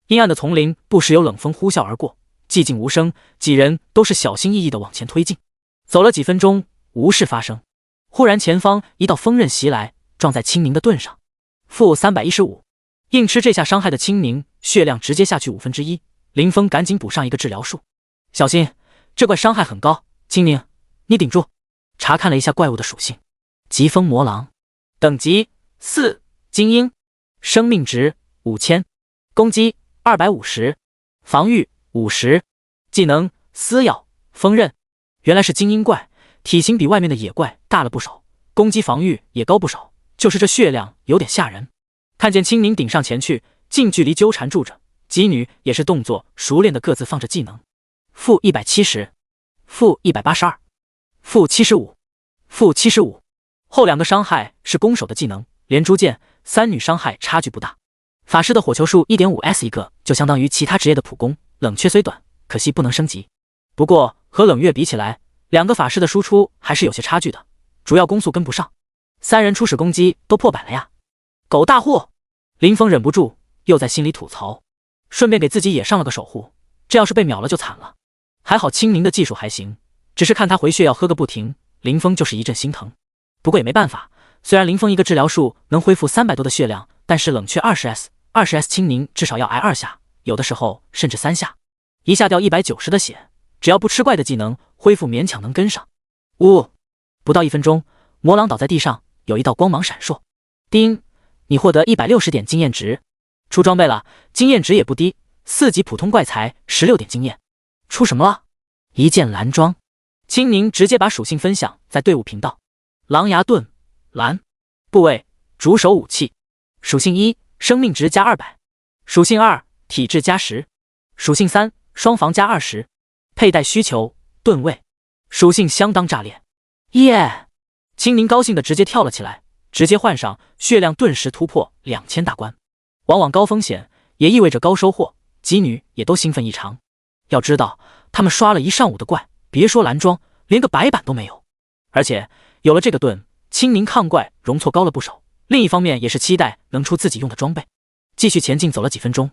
阴暗的丛林不时有冷风呼啸而过，寂静无声，几人都是小心翼翼地往前推进。走了几分钟，无事发生。忽然前方一道锋刃袭来，撞在青柠的盾上。负315，硬吃这下伤害的青柠血量直接下去1/5。林峰赶紧补上一个治疗术。小心，这怪伤害很高，青柠，你顶住。查看了一下怪物的属性，疾风魔狼，等级4，精英，生命值5000，攻击250，防御50，技能撕咬、锋刃。原来是精英怪，体型比外面的野怪大了不少，攻击防御也高不少，就是这血量有点吓人。看见青柠顶上前去，近距离纠缠住着，几女也是动作熟练的各自放着技能。负170，负182，负75，负75。后2个伤害是攻守的技能，连珠剑，3女伤害差距不大。法师的火球术 1.5S 一个，就相当于其他职业的普攻。冷却虽短，可惜不能升级。不过和冷月比起来，2个法师的输出还是有些差距的，主要攻速跟不上。3人初始攻击都破100了呀！狗大货！林峰忍不住又在心里吐槽，顺便给自己也上了个守护，这要是被秒了就惨了。还好青柠的技术还行，只是看他回血要喝个不停，林峰就是一阵心疼。不过也没办法，虽然林峰一个治疗术能恢复300多的血量，但是冷却 20S 青柠至少要挨2下，有的时候甚至3下，一下掉190的血，只要不吃怪的技能，恢复勉强能跟上。不到1分钟，魔狼倒在地上，有一道光芒闪烁。叮，你获得160点经验值。出装备了，经验值也不低，4级普通怪才16点经验。出什么了？一件蓝装。青柠直接把属性分享在队伍频道。狼牙盾，蓝，部位主手武器，属性1，生命值加200，属性2，体质加10，属性3，双防加20，佩戴需求，盾位，属性相当炸裂。耶！青柠高兴的直接跳了起来，直接换上，血量顿时突破2000大关。往往高风险也意味着高收获，几女也都兴奋异常。要知道他们刷了一上午的怪，别说蓝装，连个白板都没有。而且有了这个盾，青柠抗怪容错高了不少，另一方面也是期待能出自己用的装备。继续前进，走了几分钟，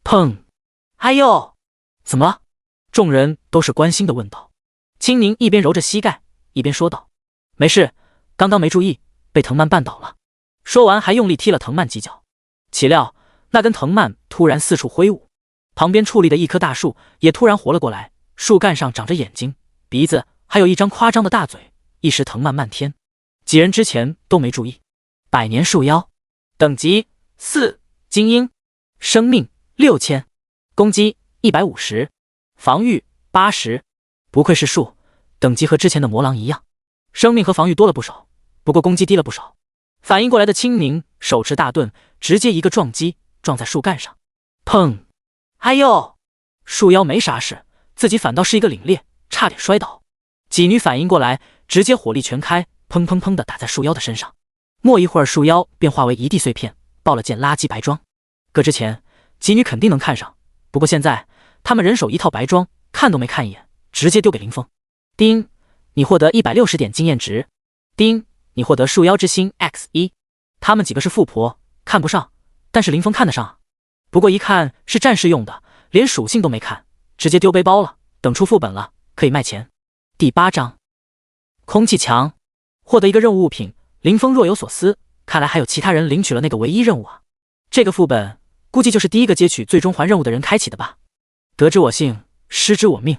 砰！哎呦，怎么了？众人都是关心的问道。青柠一边揉着膝盖一边说道，没事，刚刚没注意，被藤蔓绊倒了。说完还用力踢了藤蔓几脚，岂料那根藤蔓突然四处挥舞，旁边矗立的一棵大树也突然活了过来，树干上长着眼睛、鼻子，还有一张夸张的大嘴，一时藤蔓漫天。几人之前都没注意。百年树妖，等级4，精英，生命6000，攻击150，防御80。不愧是树，等级和之前的魔狼一样，生命和防御多了不少，不过攻击低了不少。反应过来的青柠手持大盾，直接一个撞击撞在树干上，砰！哎呦，树妖没啥事，自己反倒是一个凛冽，差点摔倒。几女反应过来，直接火力全开，砰砰砰的打在树妖的身上。没一会儿，树妖便化为一地碎片，爆了件垃圾白装。搁之前，几女肯定能看上，不过现在他们人手一套白装，看都没看一眼，直接丢给林峰。叮，你获得160点经验值。叮，你获得树妖之心 X1。他们几个是富婆，看不上，但是林峰看得上啊。不过一看是战士用的，连属性都没看，直接丢背包了，等出副本了可以卖钱。第8章，空气墙，获得一个任务物品。林峰若有所思，看来还有其他人领取了那个唯一任务啊。这个副本估计就是第一个接取最终还任务的人开启的吧。得之我幸，失之我命，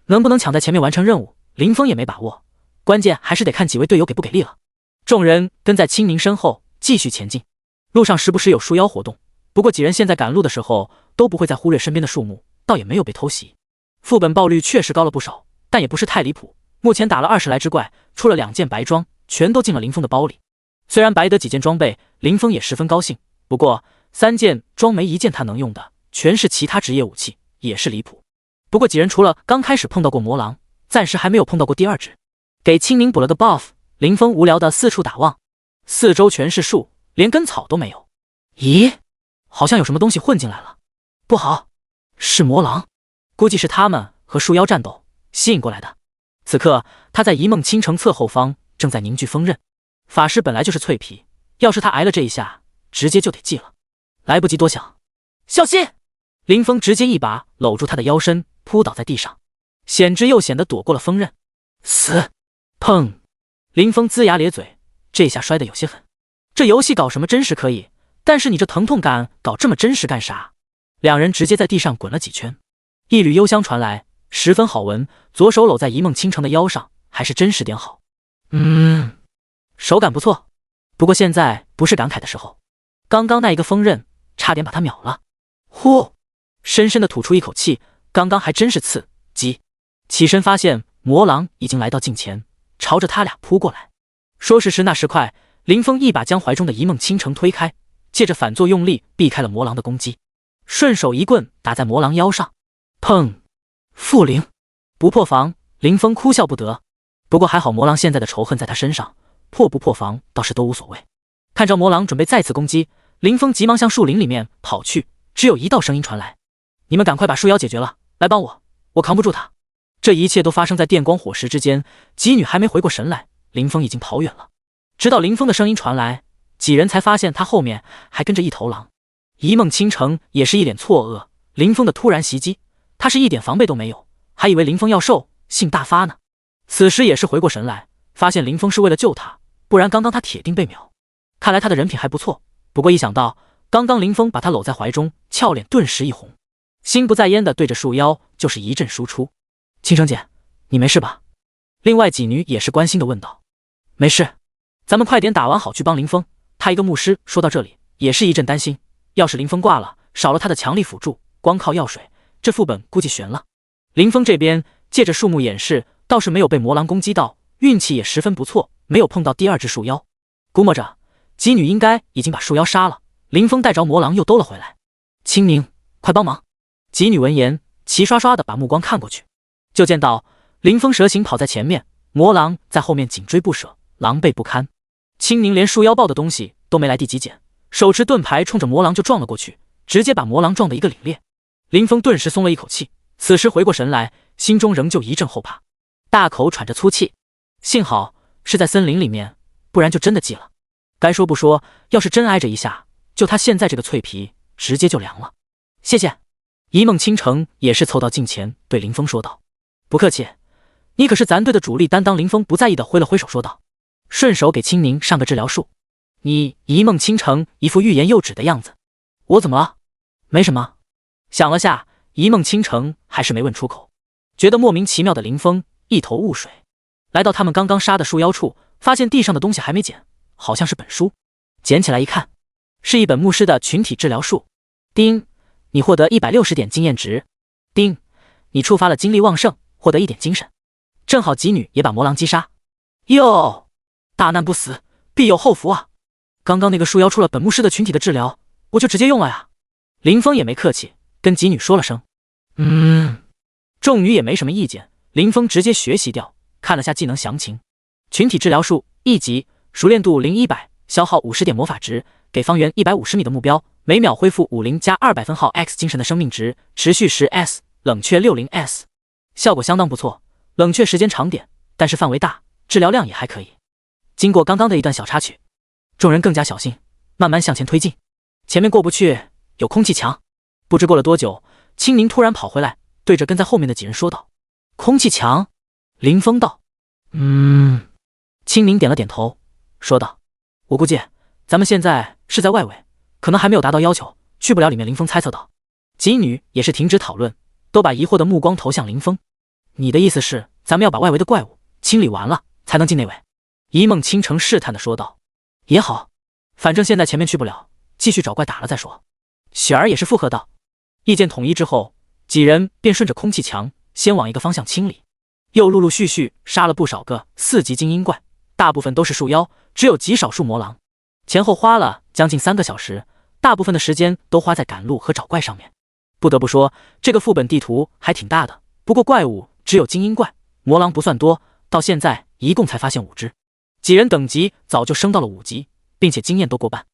能不能抢在前面完成任务，林峰也没把握，关键还是得看几位队友给不给力了。众人跟在青柠身后继续前进，路上时不时有树妖活动，不过几人现在赶路的时候都不会再忽略身边的树木，倒也没有被偷袭。副本爆率确实高了不少，但也不是太离谱。目前打了20来只怪，出了2件白装，全都进了林峰的包里。虽然白得几件装备，林峰也十分高兴，不过3件装没一件他能用的，全是其他职业武器，也是离谱。不过几人除了刚开始碰到过魔狼，暂时还没有碰到过第2只。给青柠补了个 buff， 林峰无聊的四处打望。四周全是树，连根草都没有。咦，好像有什么东西混进来了，不好，是魔狼，估计是他们和树妖战斗吸引过来的。此刻他在一梦倾城侧后方正在凝聚锋刃，法师本来就是脆皮，要是他挨了这一下，直接就得记了。来不及多想，小心！林峰直接一把搂住他的腰身，扑倒在地上，险之又险地躲过了锋刃。死！砰！林峰龇牙咧嘴，这下摔得有些狠。这游戏搞什么真实可以，但是你这疼痛感搞这么真实干啥？两人直接在地上滚了几圈，一缕幽香传来，十分好闻。左手搂在一梦倾城的腰上，还是真实点好。手感不错，不过现在不是感慨的时候。刚刚那一个锋刃差点把他秒了。呼！深深地吐出一口气，刚刚还真是刺激。起身发现魔狼已经来到近前，朝着他俩扑过来。说时迟那时快，林峰一把将怀中的一梦倾城推开，借着反作用力避开了魔狼的攻击，顺手一棍打在魔狼腰上。砰！负零，不破防，林峰哭笑不得。不过还好魔狼现在的仇恨在他身上，破不破防倒是都无所谓。看着魔狼准备再次攻击，林峰急忙向树林里面跑去，只有一道声音传来：你们赶快把树妖解决了，来帮我，我扛不住他。这一切都发生在电光火石之间，几女还没回过神来，林峰已经跑远了。直到林峰的声音传来，几人才发现他后面还跟着一头狼。一梦倾城也是一脸错愕，林峰的突然袭击，他是一点防备都没有，还以为林峰要受性大发呢。此时也是回过神来，发现林峰是为了救他，不然刚刚他铁定被秒。看来他的人品还不错，不过一想到刚刚林峰把他搂在怀中，俏脸顿时一红，心不在焉的对着树妖就是一阵输出。倾城姐，你没事吧？另外几女也是关心的问道。没事，咱们快点打完好去帮林峰。他一个牧师说到这里也是一阵担心，要是林峰挂了，少了他的强力辅助，光靠药水，这副本估计悬了。林峰这边借着树木掩饰，倒是没有被魔狼攻击到，运气也十分不错，没有碰到第二只树妖。估摸着几女应该已经把树妖杀了，林峰带着魔狼又兜了回来。青宁，快帮忙！几女闻言齐刷刷的把目光看过去，就见到林峰蛇形跑在前面，魔狼在后面紧追不舍，狼狈不堪。青宁连树妖抱的东西都没来得及捡，手持盾牌冲着魔狼就撞了过去，直接把魔狼撞得一个凛冽。林峰顿时松了一口气，此时回过神来，心中仍旧一阵后怕，大口喘着粗气。幸好是在森林里面，不然就真的记了。该说不说，要是真挨着一下，就他现在这个脆皮直接就凉了。谢谢。一梦倾城也是凑到近前对林峰说道。不客气，你可是咱队的主力担当。林峰不在意的挥了挥手说道，顺手给青宁上个治疗术。你一梦倾城一副欲言又止的样子。我怎么了？没什么。想了下，一梦倾城还是没问出口。觉得莫名其妙的林峰一头雾水，来到他们刚刚杀的树妖处，发现地上的东西还没捡，好像是本书。捡起来一看，是一本牧师的群体治疗术。丁，你获得160点经验值。丁，你触发了精力旺盛，获得1点精神。正好几女也把魔狼击杀。哟，大难不死，必有后福啊！刚刚那个树妖出了本牧师的群体的治疗，我就直接用了呀。林峰也没客气，跟几女说了声。众女也没什么意见，林峰直接学习掉，看了下技能详情。群体治疗术1级，熟练度0-100，消耗50点魔法值，给方圆150米的目标，每秒恢复50加200分号 X 精神的生命值，持续10S，冷却60S，效果相当不错。冷却时间长点，但是范围大，治疗量也还可以。经过刚刚的一段小插曲，众人更加小心，慢慢向前推进。前面过不去，有空气墙。不知过了多久，青宁突然跑回来，对着跟在后面的几人说道：空气墙。林峰道：青宁点了点头，说道：我估计咱们现在是在外围，可能还没有达到要求，去不了里面。林峰猜测道。几女也是停止讨论，都把疑惑的目光投向林峰。你的意思是咱们要把外围的怪物清理完了才能进内围？一梦倾城试探的说道。也好，反正现在前面去不了，继续找怪打了再说。雪儿也是附和道。意见统一之后，几人便顺着空气墙先往一个方向清理，又陆陆续续杀了不少个4级精英怪，大部分都是树妖，只有极少数魔狼。前后花了将近3个小时，大部分的时间都花在赶路和找怪上面。不得不说，这个副本地图还挺大的，不过怪物只有精英怪，魔狼不算多，到现在一共才发现5只。几人等级早就升到了5级，并且经验都过半，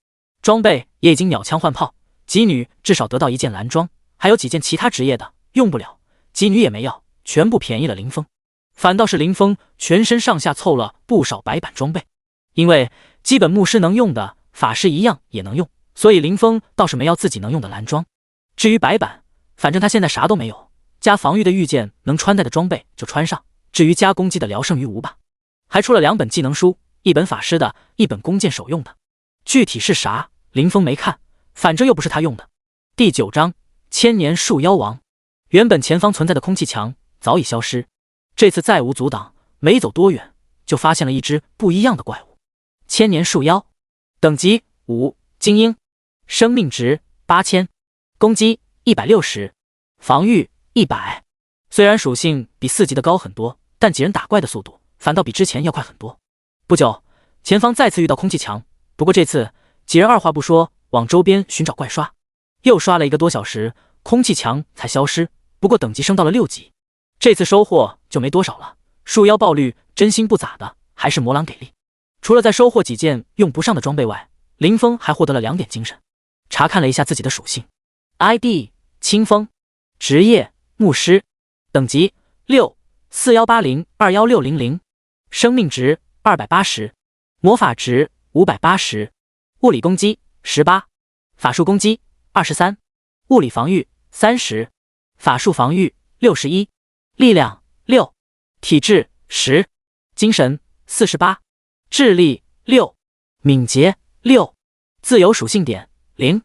装备也已经秒枪换炮。妓女至少得到1件蓝装，还有几件其他职业的用不了，妓女也没要，全部便宜了林峰。反倒是林峰全身上下凑了不少白板装备，因为基本牧师能用的法师一样也能用，所以林峰倒是没要自己能用的蓝装。至于白板，反正他现在啥都没有，加防御的御剑能穿戴的装备就穿上，至于加攻击的聊胜于无吧。还出了2本技能书，一本法师的，一本弓箭手用的，具体是啥林峰没看，反正又不是他用的。第9章千年树妖王。原本前方存在的空气墙早已消失，这次再无阻挡，没走多远就发现了一只不一样的怪物。千年树妖，等级5，精英，生命值8000，攻击160，防御100。虽然属性比4级的高很多，但几人打怪的速度反倒比之前要快很多。不久，前方再次遇到空气墙，不过这次几人二话不说往周边寻找怪刷，又刷了1个多小时，空气墙才消失。不过等级升到了6级，这次收获就没多少了。树妖爆率真心不咋的，还是魔狼给力。除了再收获几件用不上的装备外，林峰还获得了2点精神。查看了一下自己的属性 ，ID 清风，职业牧师，等级6，4180-21600，生命值280，魔法值580，物理攻击18，法术攻击23，物理防御30，法术防御61，力量6，体质10，精神48，智力6，敏捷6，自由属性点0。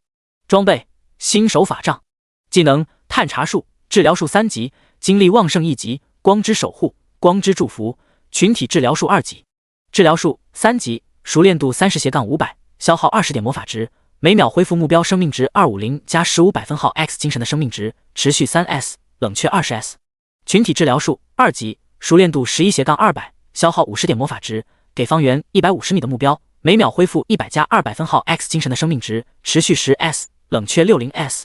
装备新手法杖，技能探查术，治疗术3级，精力旺盛1级，光之守护，光之祝福，群体治疗术2级，治疗术3级，熟练度30-500，消耗20点魔法值，每秒恢复目标生命值250加15%X 精神的生命值，持续3S，冷却20S。群体治疗术2级，熟练度11-200，消耗50点魔法值，给方圆150米的目标，每秒恢复100加200% X 精神的生命值，持续10S，冷却60S。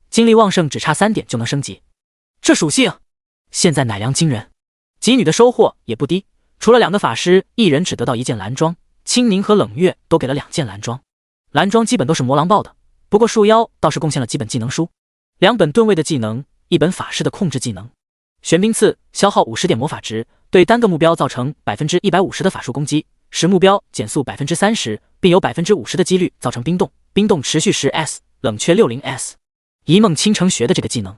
精力旺盛只差3点就能升级，这属性现在乃良惊人。妓女的收获也不低，除了2个法师，一人只得到1件蓝装，青柠和冷月都给了2件蓝装。蓝装基本都是魔狼爆的，不过树妖倒是贡献了几本技能书，2本盾位的技能，1本法师的控制技能。玄冰刺消耗50点魔法值，对单个目标造成150%的法术攻击，使目标减速30%，并有50%的几率造成冰冻，冰冻持续10S，冷却60S。一梦倾城学的这个技能。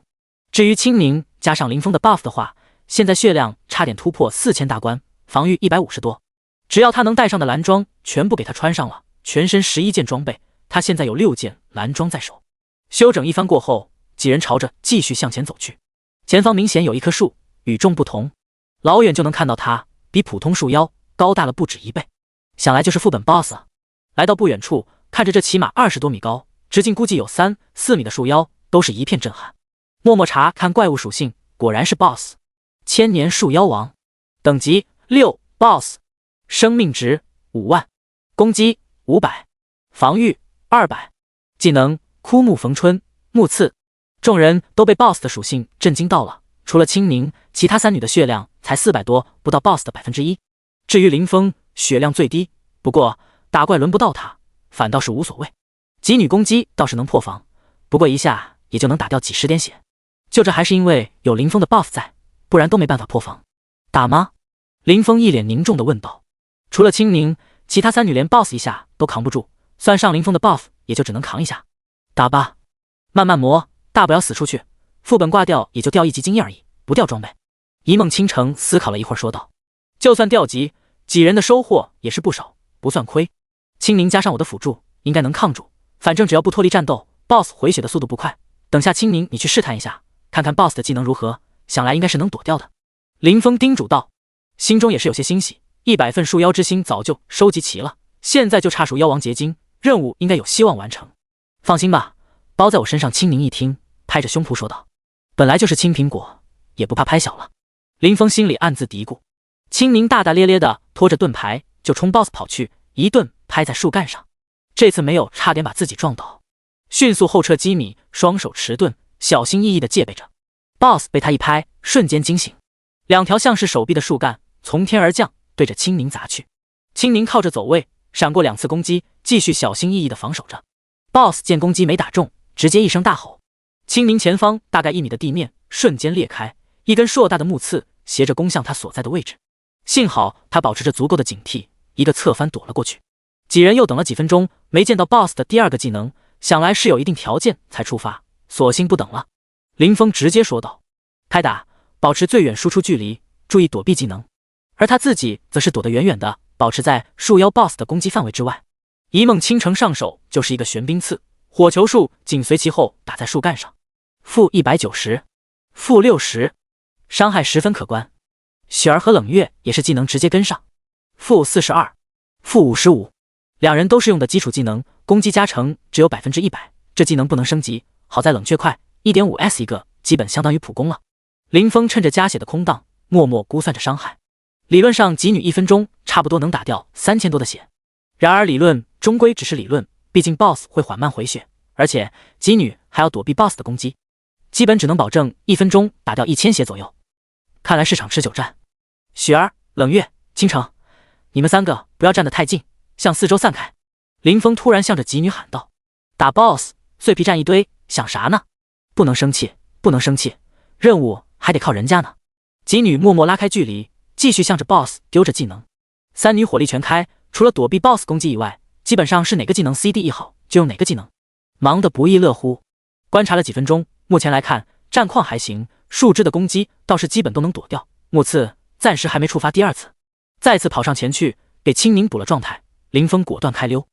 至于青柠加上林峰的 buff 的话，现在血量差点突破4000大关，防御150多。只要他能带上的蓝装全部给他穿上了，全身11件装备，他现在有6件蓝装在手。休整一番过后，几人朝着继续向前走去。前方明显有一棵树，与众不同，老远就能看到它比普通树妖高大了不止1倍，想来就是副本 boss 啊。来到不远处，看着这起码20多米高，直径估计有3-4米的树妖，都是一片震撼。默默查看怪物属性，果然是 boss。千年树妖王，等级6 boss， 生命值5万，攻击500，防御200，技能枯木逢春，木刺。众人都被 boss 的属性震惊到了，除了青柠，其他3女的血量才400多，不到 boss 的1%。至于林峰，血量最低，不过打怪轮不到他，反倒是无所谓。几女攻击倒是能破防，不过一下也就能打掉几10点血，就这还是因为有林峰的 buff 在，不然都没办法破防。打吗？林峰一脸凝重地问道。除了青柠，其他3女连 boss 一下都扛不住，算上林峰的 buff 也就只能扛一下。打吧，慢慢磨，大不了死出去，副本挂掉也就掉1级经验而已，不掉装备。一梦倾城思考了一会儿说道。就算掉级，几人的收获也是不少，不算亏。青柠加上我的辅助，应该能抗住，反正只要不脱离战斗， boss 回血的速度不快，等下青柠你去试探一下，看看 boss 的技能如何，想来应该是能躲掉的。林峰叮嘱道，心中也是有些欣喜，100份树妖之心早就收集齐了，现在就差属妖王结晶，任务应该有希望完成。放心吧，包在我身上。青柠一听，拍着胸脯说道，本来就是青苹果，也不怕拍小了。林峰心里暗自嘀咕。青柠大大咧咧的拖着盾牌就冲 boss 跑去，一顿拍在树干上，这次没有差点把自己撞倒，迅速后撤几米，双手持盾，小心翼翼的戒备着。boss 被他一拍，瞬间惊醒，2条像是手臂的树干从天而降，对着青柠砸去。青柠靠着走位，闪过2次攻击，继续小心翼翼地防守着。BOSS 见攻击没打中，直接一声大吼，清明前方大概1米的地面瞬间裂开，一根硕大的木刺斜着攻向他所在的位置。幸好他保持着足够的警惕，一个侧翻躲了过去。几人又等了几分钟，没见到 BOSS 的第2个技能，想来是有一定条件才触发，索性不等了。林峰直接说道：“开打，保持最远输出距离，注意躲避技能。”而他自己则是躲得远远的，保持在树妖 BOSS 的攻击范围之外。一梦倾城上手就是一个玄冰刺，火球术紧随其后打在树干上，负190，负60，伤害十分可观。雪儿和冷月也是技能直接跟上，负42，负55。两人都是用的基础技能，攻击加成只有100%，这技能不能升级。好在冷却快 1.5S 一个，基本相当于普攻了。林峰趁着加血的空档，默默估算着伤害。理论上极女1分钟差不多能打掉3000多的血，然而理论终归只是理论，毕竟 BOSS 会缓慢回血，而且极女还要躲避 BOSS 的攻击，基本只能保证1分钟打掉1000血左右。看来是场持久战。雪儿、冷月、倾城，你们3个不要站得太近，向四周散开。林峰突然向着极女喊道：“打 BOSS 碎皮站一堆，想啥呢？不能生气，不能生气，任务还得靠人家呢。”极女默默拉开距离，继续向着 BOSS 丢着技能。3女火力全开，除了躲避 BOSS 攻击以外，基本上是哪个技能 CD 一好就用哪个技能，忙得不亦乐乎。观察了几分钟，目前来看战况还行，树枝的攻击倒是基本都能躲掉，木刺暂时还没触发第2次。再次跑上前去给青柠补了状态，林峰果断开溜。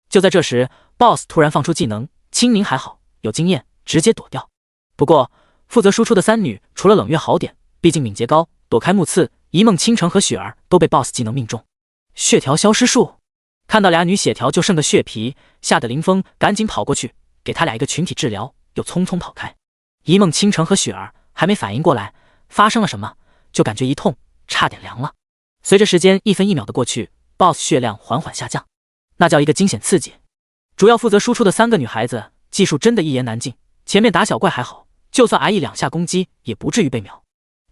就在这时 BOSS 突然放出技能，青柠还好有经验，直接躲掉。不过负责输出的3女除了冷月好点，毕竟敏捷高，躲开木刺，一梦倾城和雪儿都被 BOSS 技能命中。血条消失术，看到俩女血条就剩个血皮，吓得林峰赶紧跑过去给他俩一个群体治疗，又匆匆跑开。一梦倾城和雪儿还没反应过来发生了什么，就感觉一痛，差点凉了。随着时间1分1秒的过去， BOSS 血量缓缓下降，那叫一个惊险刺激。主要负责输出的3个女孩子技术真的一言难尽，前面打小怪还好，就算挨1-2下攻击也不至于被秒，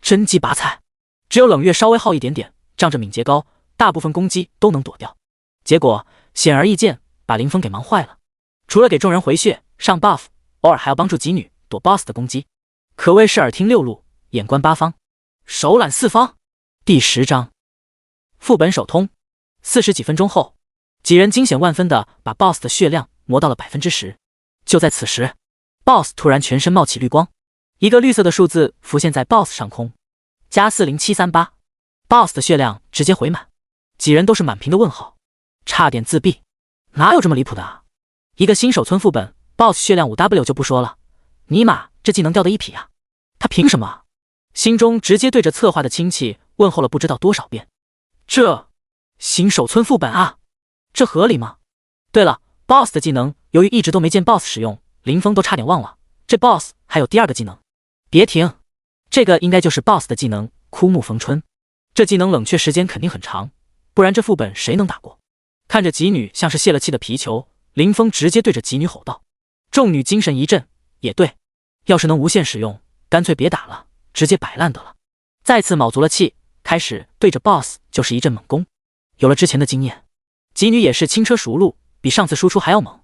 真鸡巴菜。只有冷月稍微好一点点，仗着敏捷高，大部分攻击都能躲掉。结果显而易见，把林峰给忙坏了。除了给众人回血上 buff， 偶尔还要帮助极女躲 BOSS 的攻击，可谓是耳听六路，眼观八方，手览四方。第10章副本首通。40几分钟后，几人惊险万分的把 BOSS 的血量磨到了10%。就在此时， BOSS 突然全身冒起绿光，一个绿色的数字浮现在 BOSS 上空，加40738， BOSS 的血量直接回满。几人都是满屏的问号，差点自闭。哪有这么离谱的啊？一个新手村副本 BOSS 血量 5W 就不说了，尼玛这技能掉的一匹啊，他凭什么？心中直接对着策划的亲戚问候了不知道多少遍。这新手村副本啊，这合理吗？对了， BOSS 的技能由于一直都没见 BOSS 使用，林峰都差点忘了，这 BOSS 还有第2个技能。别停，这个应该就是 BOSS 的技能枯木逢春，这技能冷却时间肯定很长，不然这副本谁能打过？看着极女像是泄了气的皮球，林峰直接对着极女吼道。众女精神一振，也对，要是能无限使用，干脆别打了，直接摆烂得了。再次卯足了气，开始对着 BOSS 就是一阵猛攻。有了之前的经验，极女也是轻车熟路，比上次输出还要猛，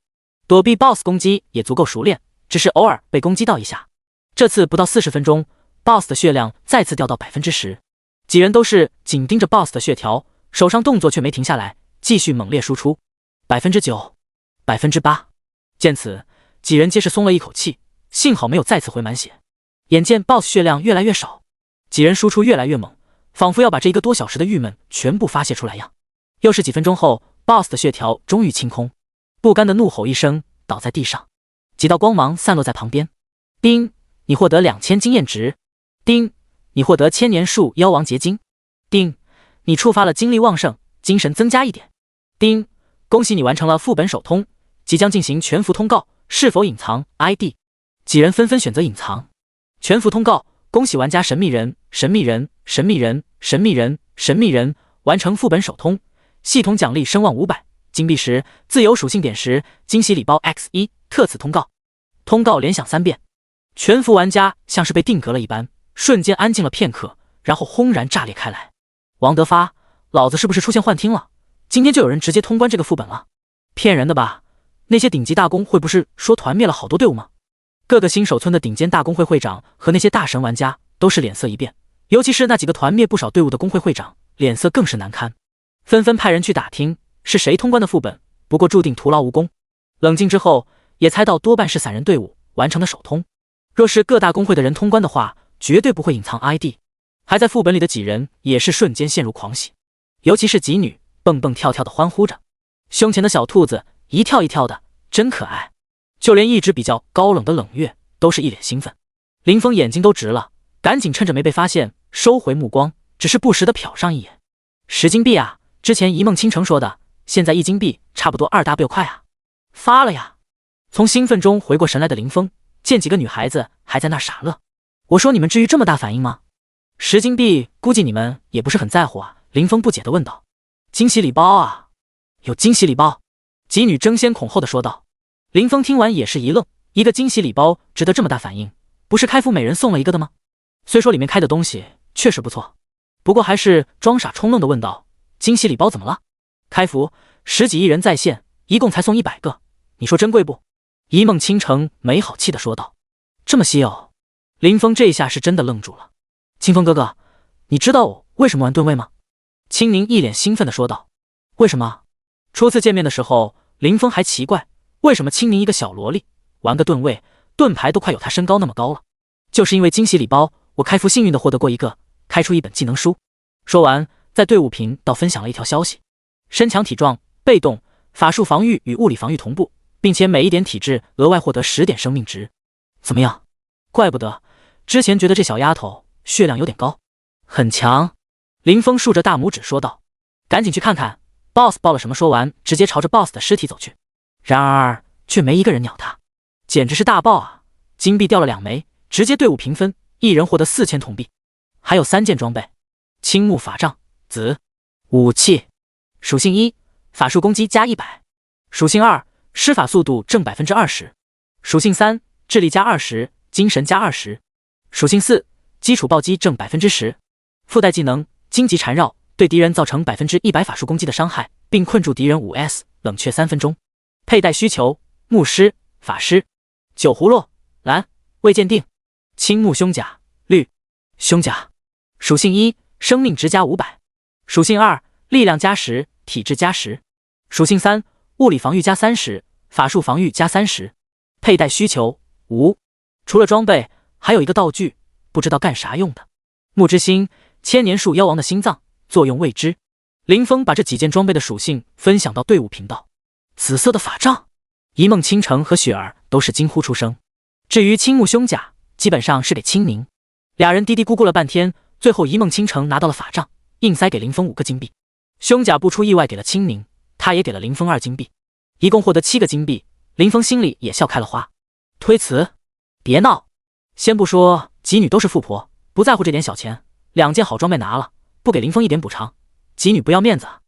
躲避 BOSS 攻击也足够熟练，只是偶尔被攻击到一下。这次不到40分钟， BOSS 的血量再次掉到10%。几人都是紧盯着 BOSS 的血条，手上动作却没停下来，继续猛烈输出。9%、8%。见此，几人皆是松了一口气，幸好没有再次回满血。眼见 BOSS 血量越来越少，几人输出越来越猛，仿佛要把这1个多小时的郁闷全部发泄出来样。又是几分钟后， BOSS 的血条终于清空，不甘的怒吼一声，倒在地上，几道光芒散落在旁边。叮，你获得2000经验值。叮，你获得千年树妖王结晶。叮，你触发了精力旺盛，精神增加1点。叮，恭喜你完成了副本首通，即将进行全服通告，是否隐藏 ID？ 几人纷纷选择隐藏。全服通告，恭喜玩家神秘人、神秘人、神秘人、神秘人、神秘人完成副本首通，系统奖励声望500，金币10，自由属性点10，惊喜礼包 X1，特此通告。通告连响3遍，全服玩家像是被定格了一般，瞬间安静了片刻，然后轰然炸裂开来。王德发，老子是不是出现幻听了？今天就有人直接通关这个副本了，骗人的吧？那些顶级大公会不是说团灭了好多队伍吗？各个新手村的顶尖大公会会长和那些大神玩家都是脸色一变，尤其是那几个团灭不少队伍的公会会长，脸色更是难堪，纷纷派人去打听是谁通关的副本，不过注定徒劳无功。冷静之后，也猜到多半是散人队伍完成的首通。若是各大公会的人通关的话，绝对不会隐藏 ID。还在副本里的几人也是瞬间陷入狂喜，尤其是几女蹦蹦跳跳的欢呼着，胸前的小兔子一跳一跳的，真可爱。就连一直比较高冷的冷月都是一脸兴奋。林峰眼睛都直了，赶紧趁着没被发现收回目光，只是不时的瞟上一眼。10金币啊，之前一梦倾城说的，现在1金币差不多2W块啊，发了呀。从兴奋中回过神来的林峰见几个女孩子还在那傻乐，我说你们至于这么大反应吗？10金币估计你们也不是很在乎啊。林峰不解地问道。惊喜礼包啊，有惊喜礼包？几女争先恐后地说道。林峰听完也是一愣，一个惊喜礼包值得这么大反应？不是开服每人送了一个的吗？虽说里面开的东西确实不错，不过还是装傻充愣地问道，惊喜礼包怎么了？开服10几亿人在线，一共才送100个，你说珍贵不？一梦倾城没好气地说道。这么稀有？林峰这下是真的愣住了。清风哥哥，你知道我为什么玩盾位吗？青宁一脸兴奋地说道。为什么？初次见面的时候，林峰还奇怪，为什么青宁一个小萝莉玩个盾位，盾牌都快有她身高那么高了。就是因为惊喜礼包，我开服幸运地获得过一个，开出一本技能书。说完，在队伍频道分享了一条消息：身强体壮，被动法术防御与物理防御同步，并且每一点体质额外获得10点生命值。怎么样？怪不得之前觉得这小丫头血量有点高，很强。林峰竖着大拇指说道。赶紧去看看 BOSS 报了什么。说完直接朝着 BOSS 的尸体走去，然而却没一个人鸟他，简直是大爆啊！金币掉了2枚，直接队伍平分，一人获得4000铜币，还有3件装备：青木法杖紫。武器属性1，法术攻击加100；属性2，施法速度正 20%；属性3，智力加20，精神加20；属性4，基础暴击正 10%。附带技能荆棘缠绕，对敌人造成 100% 法术攻击的伤害，并困住敌人 5S 冷却3分钟。佩戴需求：牧师、法师。酒葫芦蓝，未鉴定。青木胸甲绿。胸甲属性1，生命值加500；属性2，力量加10，体质加10；属性3，物理防御加30，法术防御加30。佩戴需求无。除了装备，还有一个道具，不知道干啥用的。木之心，千年树妖王的心脏，作用未知。林峰把这几件装备的属性分享到队伍频道。紫色的法杖，一梦倾城和雪儿都是惊呼出声。至于青木胸甲，基本上是给青宁。俩人嘀嘀咕咕了半天，最后一梦倾城拿到了法杖，硬塞给林峰5个金币。胸甲不出意外给了青宁，他也给了林峰2金币，一共获得7个金币。林峰心里也笑开了花。推辞？别闹！先不说几女都是富婆，不在乎这点小钱，2件好装备拿了，不给林峰一点补偿，几女不要面子啊。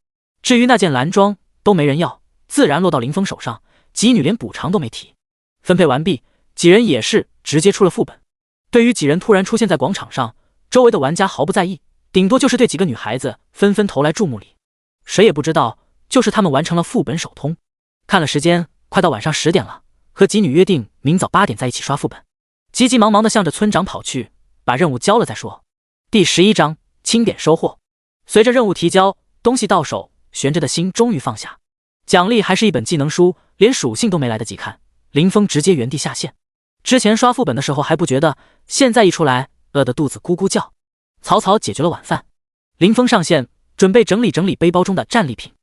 至于那件蓝装都没人要，自然落到林峰手上，几女连补偿都没提。分配完毕，几人也是直接出了副本。对于几人突然出现在广场上，周围的玩家毫不在意，顶多就是对几个女孩子纷纷投来注目礼。谁也不知道，就是他们完成了副本首通。看了时间，快到晚上10点了，和几女约定明早8点在一起刷副本。急急忙忙地向着村长跑去，把任务交了再说。第11章清点收获。随着任务提交，东西到手，悬着的心终于放下。奖励还是一本技能书，连属性都没来得及看，林峰直接原地下线。之前刷副本的时候还不觉得，现在一出来，饿得肚子咕咕叫。草草解决了晚饭，林峰上线，准备整理整理背包中的战利品。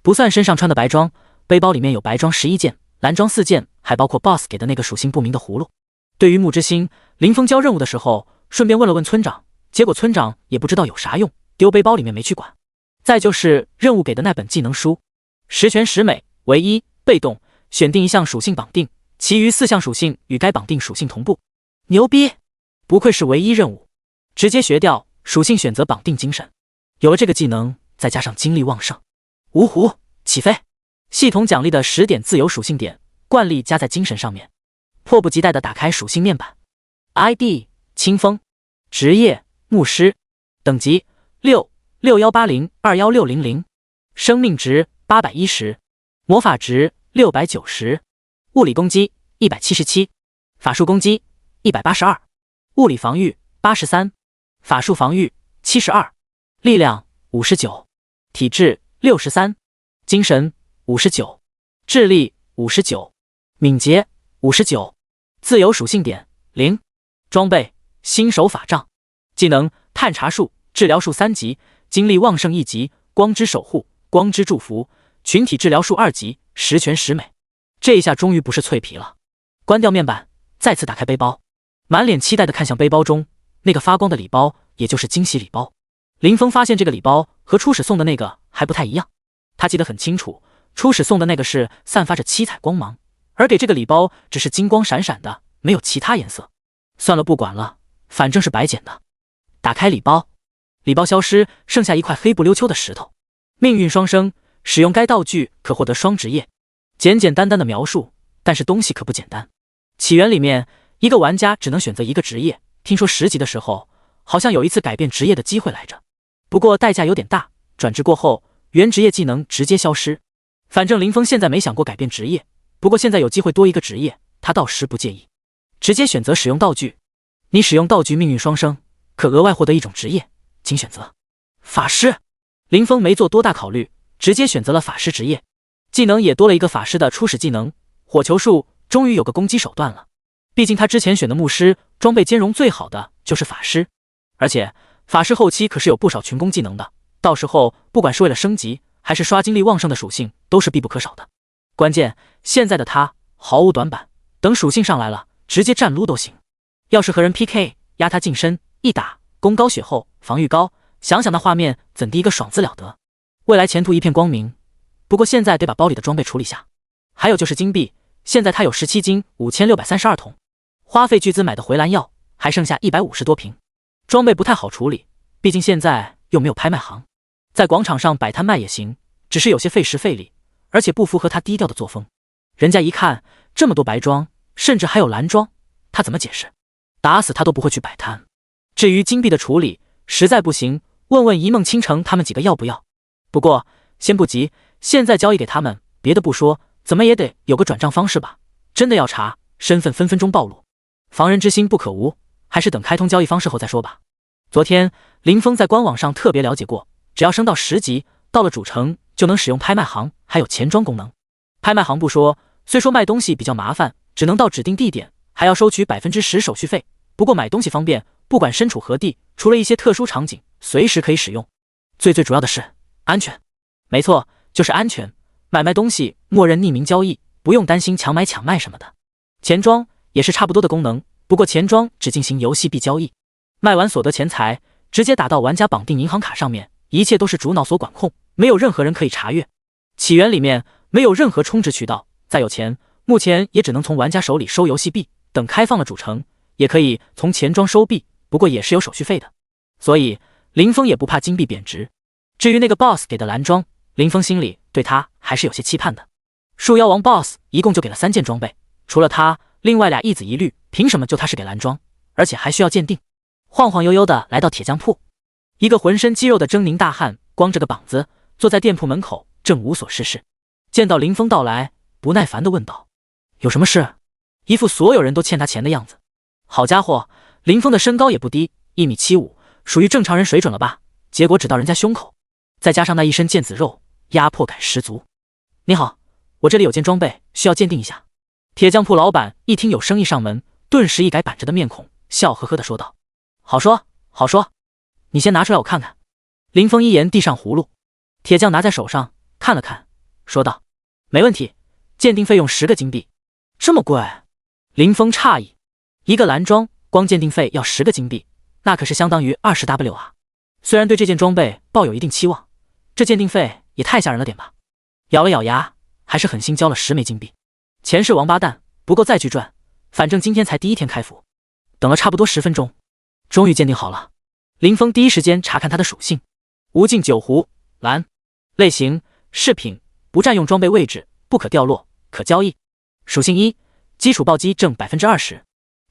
不算身上穿的白装，背包里面有白装11件，蓝装4件，还包括 BOSS 给的那个属性不明的葫芦。对于木之心，林峰交任务的时候顺便问了问村长，结果村长也不知道有啥用，丢背包里面没去管。再就是任务给的那本技能书，十全十美，唯一被动选定1项属性绑定，其余4项属性与该绑定属性同步。牛逼！不愧是唯一任务，直接学掉属性选择绑定精神。有了这个技能，再加上精力旺盛，芜湖起飞！系统奖励的10点自由属性点，惯例加在精神上面。迫不及待地打开属性面板。 ID 清风，职业牧师，等级66180216000，生命值810，魔法值690，物理攻击177，法术攻击182，物理防御83，法术防御72，力量59，体质63，精神59，智力59，敏捷59，自由属性点0。装备新手法杖，技能探查术，治疗术3级，精力旺盛1级，光之守护，光之祝福，群体治疗术2级，十全十美。这一下终于不是脆皮了。关掉面板，再次打开背包，满脸期待地看向背包中那个发光的礼包，也就是惊喜礼包。林峰发现这个礼包和初始送的那个还不太一样，他记得很清楚，初始送的那个是散发着七彩光芒，而给这个礼包只是金光闪闪的，没有其他颜色。算了，不管了，反正是白捡的。打开礼包，礼包消失，剩下一块黑不溜秋的石头。命运双生，使用该道具可获得双职业。简简单单的描述，但是东西可不简单。起源里面，一个玩家只能选择一个职业，听说10级的时候，好像有一次改变职业的机会来着。不过代价有点大，转职过后，原职业技能直接消失。反正林峰现在没想过改变职业，不过现在有机会多一个职业，他倒是不介意。直接选择使用道具，你使用道具命运双生，可额外获得一种职业，请选择法师。林峰没做多大考虑，直接选择了法师职业。技能也多了一个法师的初始技能火球术，终于有个攻击手段了。毕竟他之前选的牧师装备兼容最好的就是法师，而且法师后期可是有不少群攻技能的，到时候不管是为了升级还是刷精力旺盛的属性都是必不可少的。关键现在的他毫无短板，等属性上来了直接站撸都行。要是和人 PK 压他近身一打，攻高血厚，防御高，想想那画面怎地一个爽字了得。未来前途一片光明，不过现在得把包里的装备处理下。还有就是金币，现在他有17金5632铜，花费巨资买的回蓝药还剩下150多瓶。装备不太好处理，毕竟现在又没有拍卖行，在广场上摆摊卖也行，只是有些费时费力，而且不符合他低调的作风。人家一看这么多白装，甚至还有蓝装，他怎么解释？打死他都不会去摆摊。至于金币的处理，实在不行，问问一梦倾城他们几个要不要。不过先不急，现在交易给他们，别的不说，怎么也得有个转账方式吧？真的要查，身份分分钟暴露，防人之心不可无，还是等开通交易方式后再说吧。昨天林峰在官网上特别了解过，只要升到10级，到了主城就能使用拍卖行还有钱庄功能。拍卖行不说，虽说卖东西比较麻烦，只能到指定地点，还要收取10%手续费，不过买东西方便，不管身处何地，除了一些特殊场景，随时可以使用。最主要的是安全，没错，就是安全。买卖东西默认匿名交易，不用担心抢买抢卖什么的。钱庄也是差不多的功能，不过钱庄只进行游戏币交易，卖完所得钱财直接打到玩家绑定银行卡上面，一切都是主脑所管控，没有任何人可以查阅。起源里面没有任何充值渠道，再有钱目前也只能从玩家手里收游戏币，等开放了主城也可以从钱庄收币，不过也是有手续费的。所以林峰也不怕金币贬值。至于那个 BOSS 给的蓝装，林峰心里对他还是有些期盼的。树妖王 BOSS 一共就给了3件装备，除了他，另外俩一紫一绿，凭什么就他是给蓝装，而且还需要鉴定？晃晃悠悠的来到铁匠铺，一个浑身肌肉的狰狞大汉光着个膀子坐在店铺门口，正无所事事。见到林峰到来，不耐烦地问道：“有什么事？”一副所有人都欠他钱的样子。好家伙，林峰的身高也不低，1.75米，属于正常人水准了吧？结果只到人家胸口，再加上那一身腱子肉，压迫感十足。你好，我这里有件装备需要鉴定一下。铁匠铺老板一听有生意上门，顿时一改板着的面孔，笑呵呵地说道：“好说好说，你先拿出来我看看。”林峰一言递上葫芦，铁匠拿在手上看了看，说道：“没问题，鉴定费用10个金币。”这么贵？林峰诧异，一个蓝装光鉴定费要10个金币，那可是相当于20W 啊！虽然对这件装备抱有一定期望，这鉴定费也太吓人了点吧。咬了咬牙，还是狠心交了10枚金币。钱是王八蛋，不够再去赚，反正今天才第一天开服。等了差不多10分钟，终于鉴定好了。林峰第一时间查看它的属性：无尽酒壶，蓝；类型饰品，不占用装备位置，不可掉落，可交易。属性1，基础暴击正20%；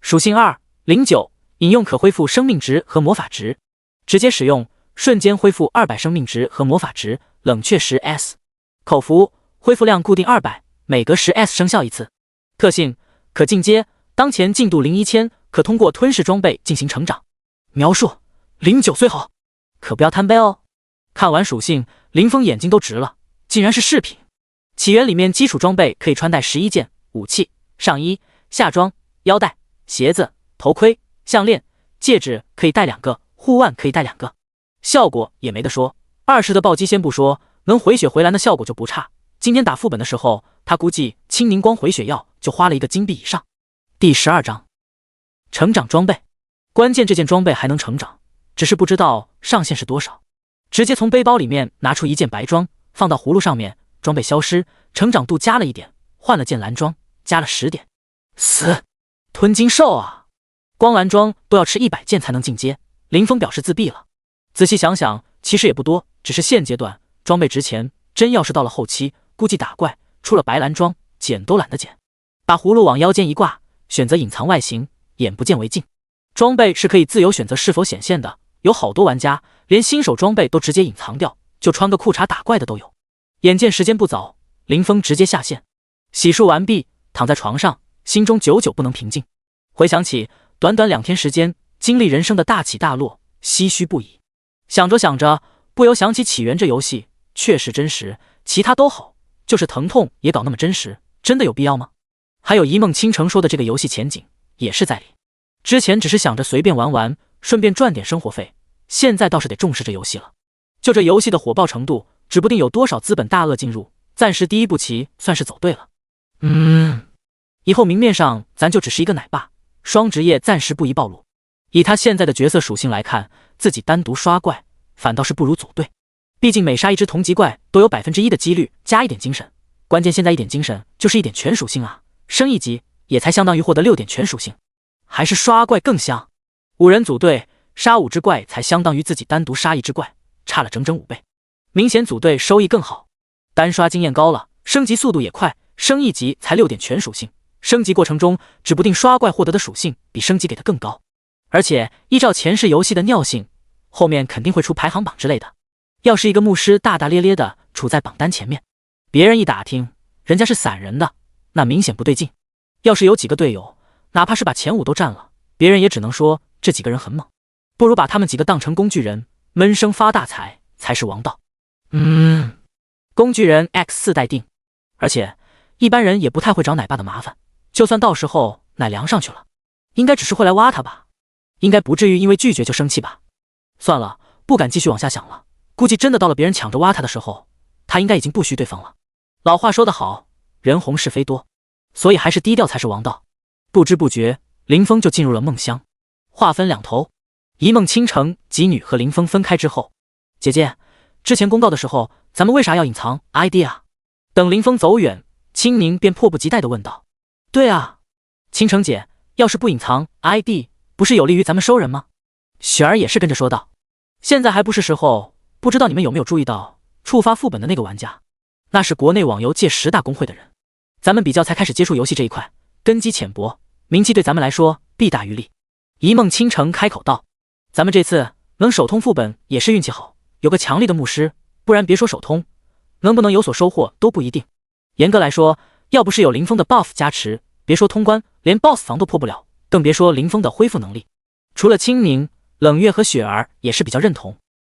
属性2，0酒，饮用可恢复生命值和魔法值，直接使用瞬间恢复200生命值和魔法值，冷却时 S。口服，恢复量固定200，每隔10S 生效一次。特性：可进阶，当前进度01000，可通过吞噬装备进行成长。描述：09虽好，可不要贪杯哦。看完属性，林峰眼睛都直了，竟然是饰品。起源里面基础装备可以穿戴11件武器、上衣、下装、腰带、鞋子、头盔、项链、戒指可以戴2个，护腕可以戴2个。效果也没得说，20的暴击先不说，能回血回蓝的效果就不差。今天打副本的时候，他估计青凝光回血药就花了1个金币以上。第12章，成长装备。关键这件装备还能成长，只是不知道上限是多少。直接从背包里面拿出1件白装，放到葫芦上面，装备消失，成长度加了1点，换了件蓝装，加了10点。死，吞金兽啊！光蓝装都要吃100件才能进阶，林峰表示自闭了。仔细想想，其实也不多，只是现阶段装备值钱，真要是到了后期，估计打怪出了白蓝装，捡都懒得捡。把葫芦往腰间一挂，选择隐藏外形，眼不见为净。装备是可以自由选择是否显现的，有好多玩家连新手装备都直接隐藏掉，就穿个裤衩打怪的都有。眼见时间不早，林峰直接下线，洗漱完毕，躺在床上，心中久久不能平静。回想起短短2天时间经历人生的大起大落，唏嘘不已。想着想着，不由想起起源这游戏确实真实，其他都好，就是疼痛也搞那么真实，真的有必要吗？还有一梦倾城说的这个游戏前景也是在理。之前只是想着随便玩玩，顺便赚点生活费，现在倒是得重视这游戏了。就这游戏的火爆程度，指不定有多少资本大鳄进入，暂时第一步棋算是走对了。以后明面上咱就只是一个奶爸，双职业暂时不宜暴露。以他现在的角色属性来看，自己单独刷怪反倒是不如组队，毕竟每杀一只同级怪都有1%的几率加1点精神，关键现在1点精神就是1点全属性啊，升1级也才相当于获得6点全属性，还是刷怪更香。5人组队杀5只怪才相当于自己单独杀1只怪，差了整整5倍，明显组队收益更好，单刷经验高了，升级速度也快，升1级才6点全属性，升级过程中指不定刷怪获得的属性比升级给的更高。而且依照前世游戏的尿性，后面肯定会出排行榜之类的。要是一个牧师大大咧咧的处在榜单前面，别人一打听人家是散人的，那明显不对劲。要是有几个队友哪怕是把前5都占了，别人也只能说这几个人很猛，不如把他们几个当成工具人，闷声发大财才是王道。工具人 X4 待定。而且一般人也不太会找奶爸的麻烦，就算到时候奶粮上去了，应该只是会来挖他吧，应该不至于因为拒绝就生气吧。算了，不敢继续往下想了，估计真的到了别人抢着挖他的时候，他应该已经不需对方了。老话说得好，人红是非多，所以还是低调才是王道。不知不觉林峰就进入了梦乡。话分两头，一梦倾城吉女和林峰分开之后，姐姐，之前公告的时候咱们为啥要隐藏 ID 啊？等林峰走远，青宁便迫不及待地问道。对啊，倾城姐，要是不隐藏 ID， 不是有利于咱们收人吗？雪儿也是跟着说道。现在还不是时候，不知道你们有没有注意到触发副本的那个玩家，那是国内网游界10大公会的人，咱们比较才开始接触游戏这一块，根基浅薄，名气对咱们来说弊大于利。一梦倾城开口道，咱们这次能首通副本也是运气好，有个强力的牧师，不然别说首通，能不能有所收获都不一定。严格来说，要不是有林峰的 buff 加持，别说通关，连 boss 房都破不了，更别说林峰的恢复能力。除了青宁，冷月和雪儿也是比较认同，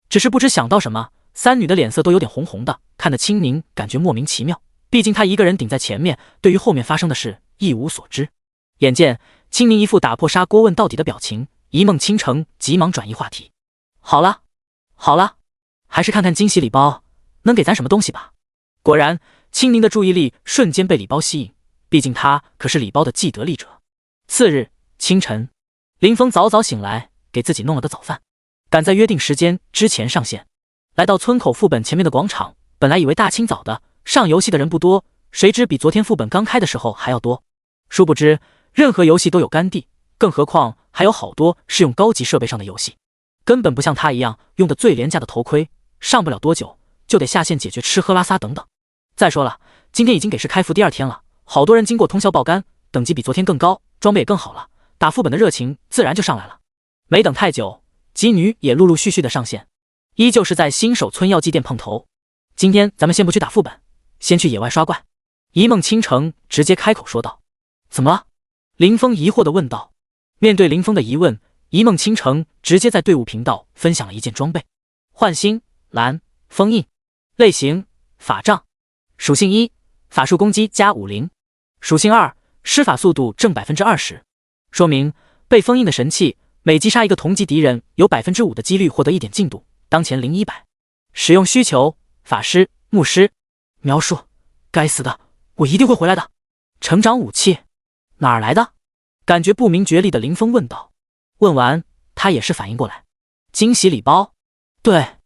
只是不知想到什么，三女的脸色都有点红红的，看得青宁感觉莫名其妙，毕竟她一个人顶在前面，对于后面发生的事一无所知。眼见青宁一副打破砂锅问到底的表情，一梦倾城急忙转移话题。好了好了，还是看看惊喜礼包能给咱什么东西吧。果然青宁的注意力瞬间被礼包吸引，毕竟他可是礼包的既得利者。次日清晨，林峰早早醒来，给自己弄了个早饭，赶在约定时间之前上线。来到村口副本前面的广场，本来以为大清早的上游戏的人不多，谁知比昨天副本刚开的时候还要多。殊不知任何游戏都有干地，更何况还有好多是用高级设备上的游戏，根本不像他一样用的最廉价的头盔，上不了多久就得下线解决吃喝拉撒等等。再说了，今天已经给是开服第2天了，好多人经过通宵爆肝，等级比昨天更高，装备也更好了，打副本的热情自然就上来了。没等太久，姬女也陆陆续续的上线，依旧是在新手村药剂店碰头。今天咱们先不去打副本，先去野外刷怪。一梦倾城直接开口说道。怎么了？林峰疑惑地问道。面对林峰的疑问，一梦倾城直接在队伍频道分享了一件装备：幻星蓝封印，类型法杖，属性1，法术攻击加50，属性2，施法速度正 20%。说明被封印的神器每击杀一个同级敌人，有 5% 的几率获得一点进度，当前0100。使用需求：法师、牧师。描述：该死的，我一定会回来的。成长武器哪儿来的？感觉不明觉厉的林峰问道。问完，他也是反应过来，惊喜礼包。对，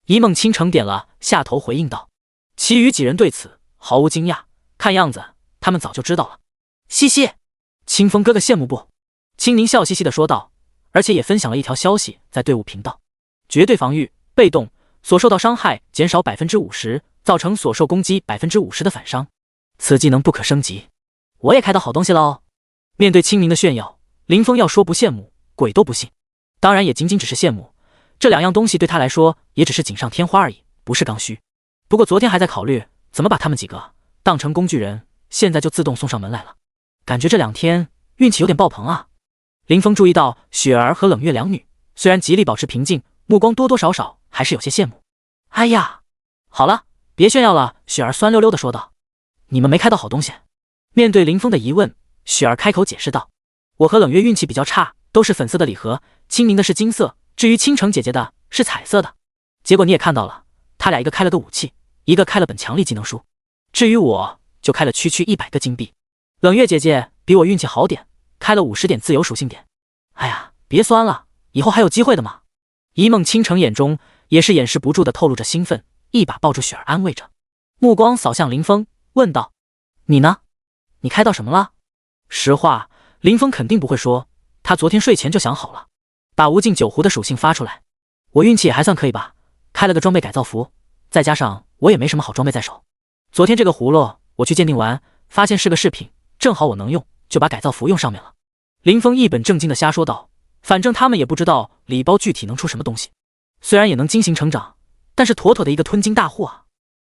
一梦倾城点了下头回应道。其余几人对此毫无惊讶，看样子他们早就知道了。嘻嘻，清风哥哥羡慕不？青宁笑嘻嘻地说道，而且也分享了一条消息在队伍频道：绝对防御，被动，所受到伤害减少 50%， 造成所受攻击 50% 的反伤。此技能不可升级。我也开到好东西了哦。面对青宁的炫耀，林峰要说不羡慕，鬼都不信。当然也仅仅只是羡慕，这两样东西对他来说也只是锦上添花而已，不是刚需。不过昨天还在考虑怎么把他们几个当成工具人，现在就自动送上门来了。感觉这2天运气有点爆棚啊。林峰注意到雪儿和冷月两女，虽然极力保持平静，目光多多少少还是有些羡慕。哎呀，好了，别炫耀了，雪儿酸溜溜地说道。你们没开到好东西。面对林峰的疑问，雪儿开口解释道：我和冷月运气比较差，都是粉色的礼盒，清明的是金色，至于倾城姐姐的是彩色的。结果你也看到了，他俩一个开了个武器，一个开了本强力技能书，至于我就开了区100个金币。冷月姐姐比我运气好点，开了50点自由属性点。哎呀，别酸了，以后还有机会的嘛。一梦倾城眼中也是掩饰不住的透露着兴奋，一把抱住雪儿安慰着，目光扫向林峰问道：你呢？你开到什么了？实话，林峰肯定不会说，他昨天睡前就想好了，把无尽酒壶的属性发出来。我运气也还算可以吧，开了个装备改造服，再加上我也没什么好装备在手。昨天这个葫芦我去鉴定完，发现是个饰品，正好我能用，就把改造服用上面了。林峰一本正经的瞎说道，反正他们也不知道礼包具体能出什么东西，虽然也能经行成长，但是妥妥的一个吞金大户啊。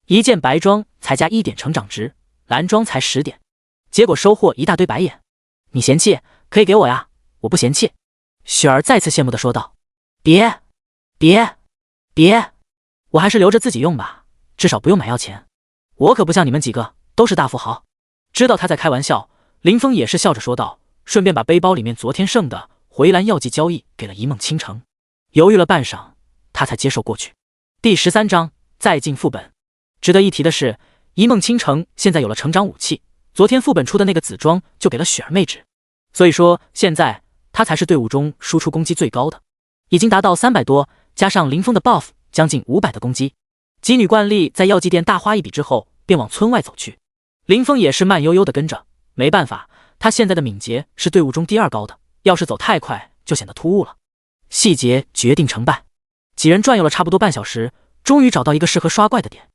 一件白装才加1点成长值，蓝装才10点，结果收获一大堆白眼。你嫌弃可以给我呀，我不嫌弃。雪儿再次羡慕地说道。别，我还是留着自己用吧，至少不用买药钱。我可不像你们几个都是大富豪。知道他在开玩笑，林峰也是笑着说道，顺便把背包里面昨天剩的回蓝药剂交易给了一梦倾城。犹豫了半晌，他才接受过去。第13章再进副本。值得一提的是，一梦倾城现在有了成长武器，昨天副本出的那个紫装就给了雪儿妹纸，所以说现在他才是队伍中输出攻击最高的，已经达到300多，加上林峰的 buff 将近500的攻击。姬女惯例在药剂店大花一笔之后便往村外走去，林峰也是慢悠悠的跟着，没办法，他现在的敏捷是队伍中第2高的，要是走太快就显得突兀了。细节决定成败，几人转悠了差不多半小时，终于找到一个适合刷怪的点。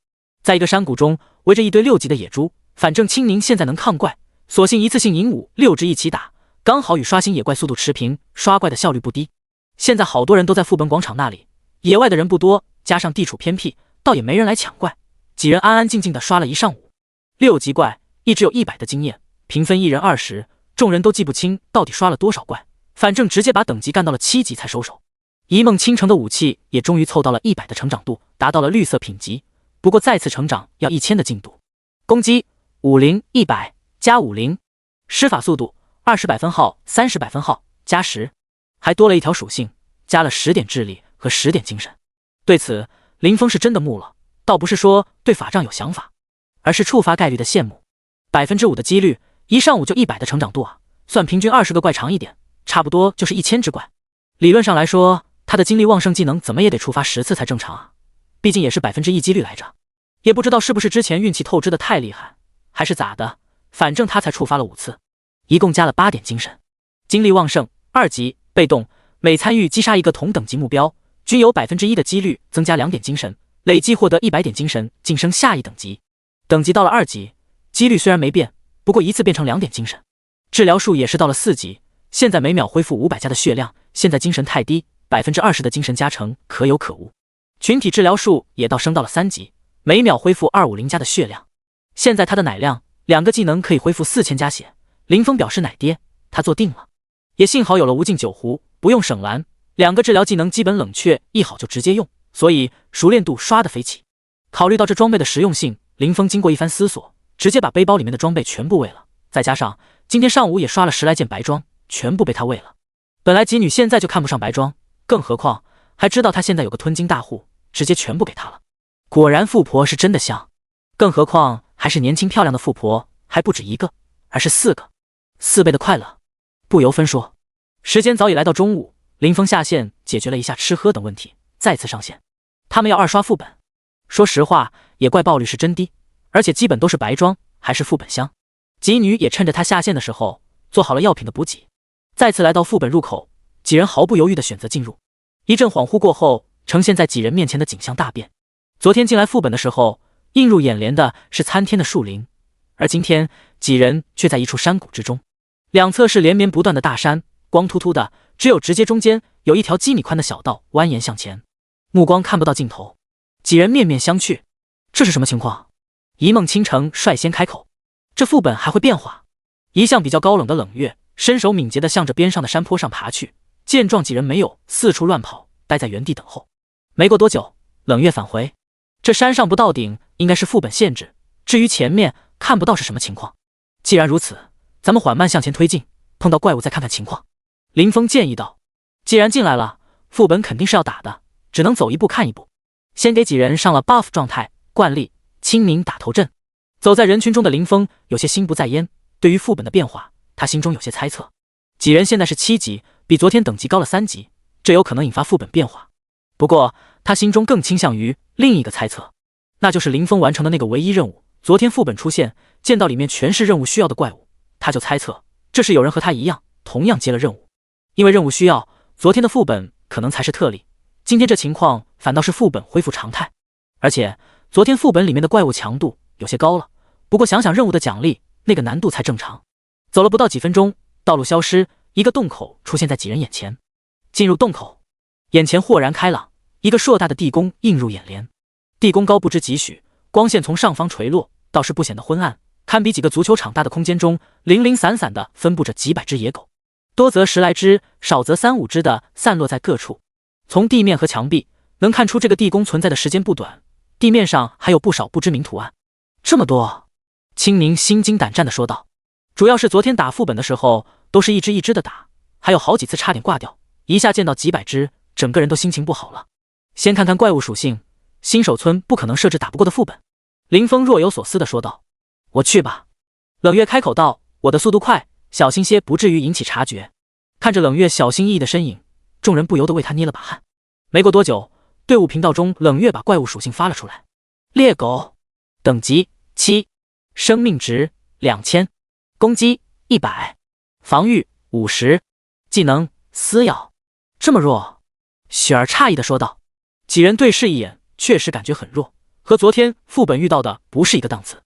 在一个山谷中围着一堆6级的野猪，反正青宁现在能抗怪，索性一次性引5、6只一起打，刚好与刷新野怪速度持平，刷怪的效率不低。现在好多人都在副本广场那里，野外的人不多，加上地处偏僻，倒也没人来抢怪，几人安安静静的刷了一上午。6级怪一直有100的经验，平分1人20，众人都记不清到底刷了多少怪，反正直接把等级干到了7级才收手。一梦倾城的武器也终于凑到了100的成长度，达到了绿色品级，不过再次成长要1000的进度。攻击50、100加50，施法速度20百分号、30百分号加10，还多了一条属性，加了10点智力和10点精神。对此，林峰是真的木了，倒不是说对法杖有想法，而是触发概率的羡慕。5%的几率，一上午就100的成长度啊，算平均20个怪长一点，差不多就是1000只怪。理论上来说，他的精力旺盛技能怎么也得触发10次才正常啊，毕竟也是1%几率来着。也不知道是不是之前运气透支的太厉害，还是咋的，反正他才触发了5次，一共加了8点精神。精力旺盛2级，被动，每参与击杀一个同等级目标，均有 1% 的几率增加2点精神，累计获得100点精神，晋升下一等级。等级到了2级，几率虽然没变，不过一次变成2点精神。治疗术也是到了4级，现在每秒恢复500加的血量，现在精神太低，20%的精神加成可有可无。群体治疗术也升到了3级，每秒恢复250加的血量。现在他的奶量2个技能可以恢复4000加血。林峰表示奶爹，他做定了。也幸好有了无尽酒壶，不用省蓝，2个治疗技能基本冷却一好就直接用，所以熟练度刷得飞起。考虑到这装备的实用性，林峰经过一番思索，直接把背包里面的装备全部喂了，再加上今天上午也刷了10来件白装，全部被他喂了。本来吉女现在就看不上白装，更何况还知道他现在有个吞金大户，直接全部给他了。果然富婆是真的香，更何况还是年轻漂亮的富婆，还不止1个，而是4个，4倍的快乐，不由分说。时间早已来到中午，林峰下线解决了一下吃喝等问题，再次上线。他们要2刷副本，说实话也怪爆率是真低，而且基本都是白装，还是副本香。吉女也趁着他下线的时候做好了药品的补给。再次来到副本入口，几人毫不犹豫地选择进入。一阵恍惚过后，呈现在几人面前的景象大变。昨天进来副本的时候，映入眼帘的是参天的树林，而今天几人却在一处山谷之中，两侧是连绵不断的大山，光秃秃的，只有直接中间有一条几米宽的小道蜿蜒向前，目光看不到尽头。几人面面相觑，这是什么情况？一梦倾城率先开口，这副本还会变化？一向比较高冷的冷月身手敏捷地向着边上的山坡上爬去，见状几人没有四处乱跑，待在原地等候。没过多久，冷月返回，这山上不到顶应该是副本限制，至于前面看不到是什么情况。既然如此，咱们缓慢向前推进，碰到怪物再看看情况。林峰建议道，既然进来了，副本肯定是要打的，只能走一步看一步。先给几人上了 buff 状态，惯例清明打头阵。走在人群中的林峰有些心不在焉，对于副本的变化他心中有些猜测。几人现在是7级，比昨天等级高了3级，这有可能引发副本变化。不过他心中更倾向于另一个猜测，那就是林峰完成的那个唯一任务。昨天副本出现，见到里面全是任务需要的怪物，他就猜测这是有人和他一样同样接了任务。因为任务需要，昨天的副本可能才是特例，今天这情况反倒是副本恢复常态。而且昨天副本里面的怪物强度有些高了，不过想想任务的奖励，那个难度才正常。走了不到几分钟，道路消失，一个洞口出现在几人眼前。进入洞口，眼前豁然开朗，一个硕大的地宫映入眼帘。地宫高不知几许，光线从上方垂落，倒是不显得昏暗，堪比几个足球场大的空间中，零零散散地分布着几百只野狗，多则10来只，少则3、5只的散落在各处。从地面和墙壁能看出这个地宫存在的时间不短，地面上还有不少不知名图案。这么多，清明心惊胆战地说道。主要是昨天打副本的时候都是一只一只的打，还有好几次差点挂掉，一下见到几百只，整个人都心情不好了。先看看怪物属性，新手村不可能设置打不过的副本。林峰若有所思地说道。我去吧。冷月开口道，我的速度快，小心些不至于引起察觉。看着冷月小心翼翼的身影，众人不由得为他捏了把汗。没过多久，队伍频道中冷月把怪物属性发了出来。猎狗，等级7，生命值2000，攻击100，防御50，技能撕咬。这么弱？雪儿诧异地说道。几人对视一眼，确实感觉很弱，和昨天副本遇到的不是一个档次。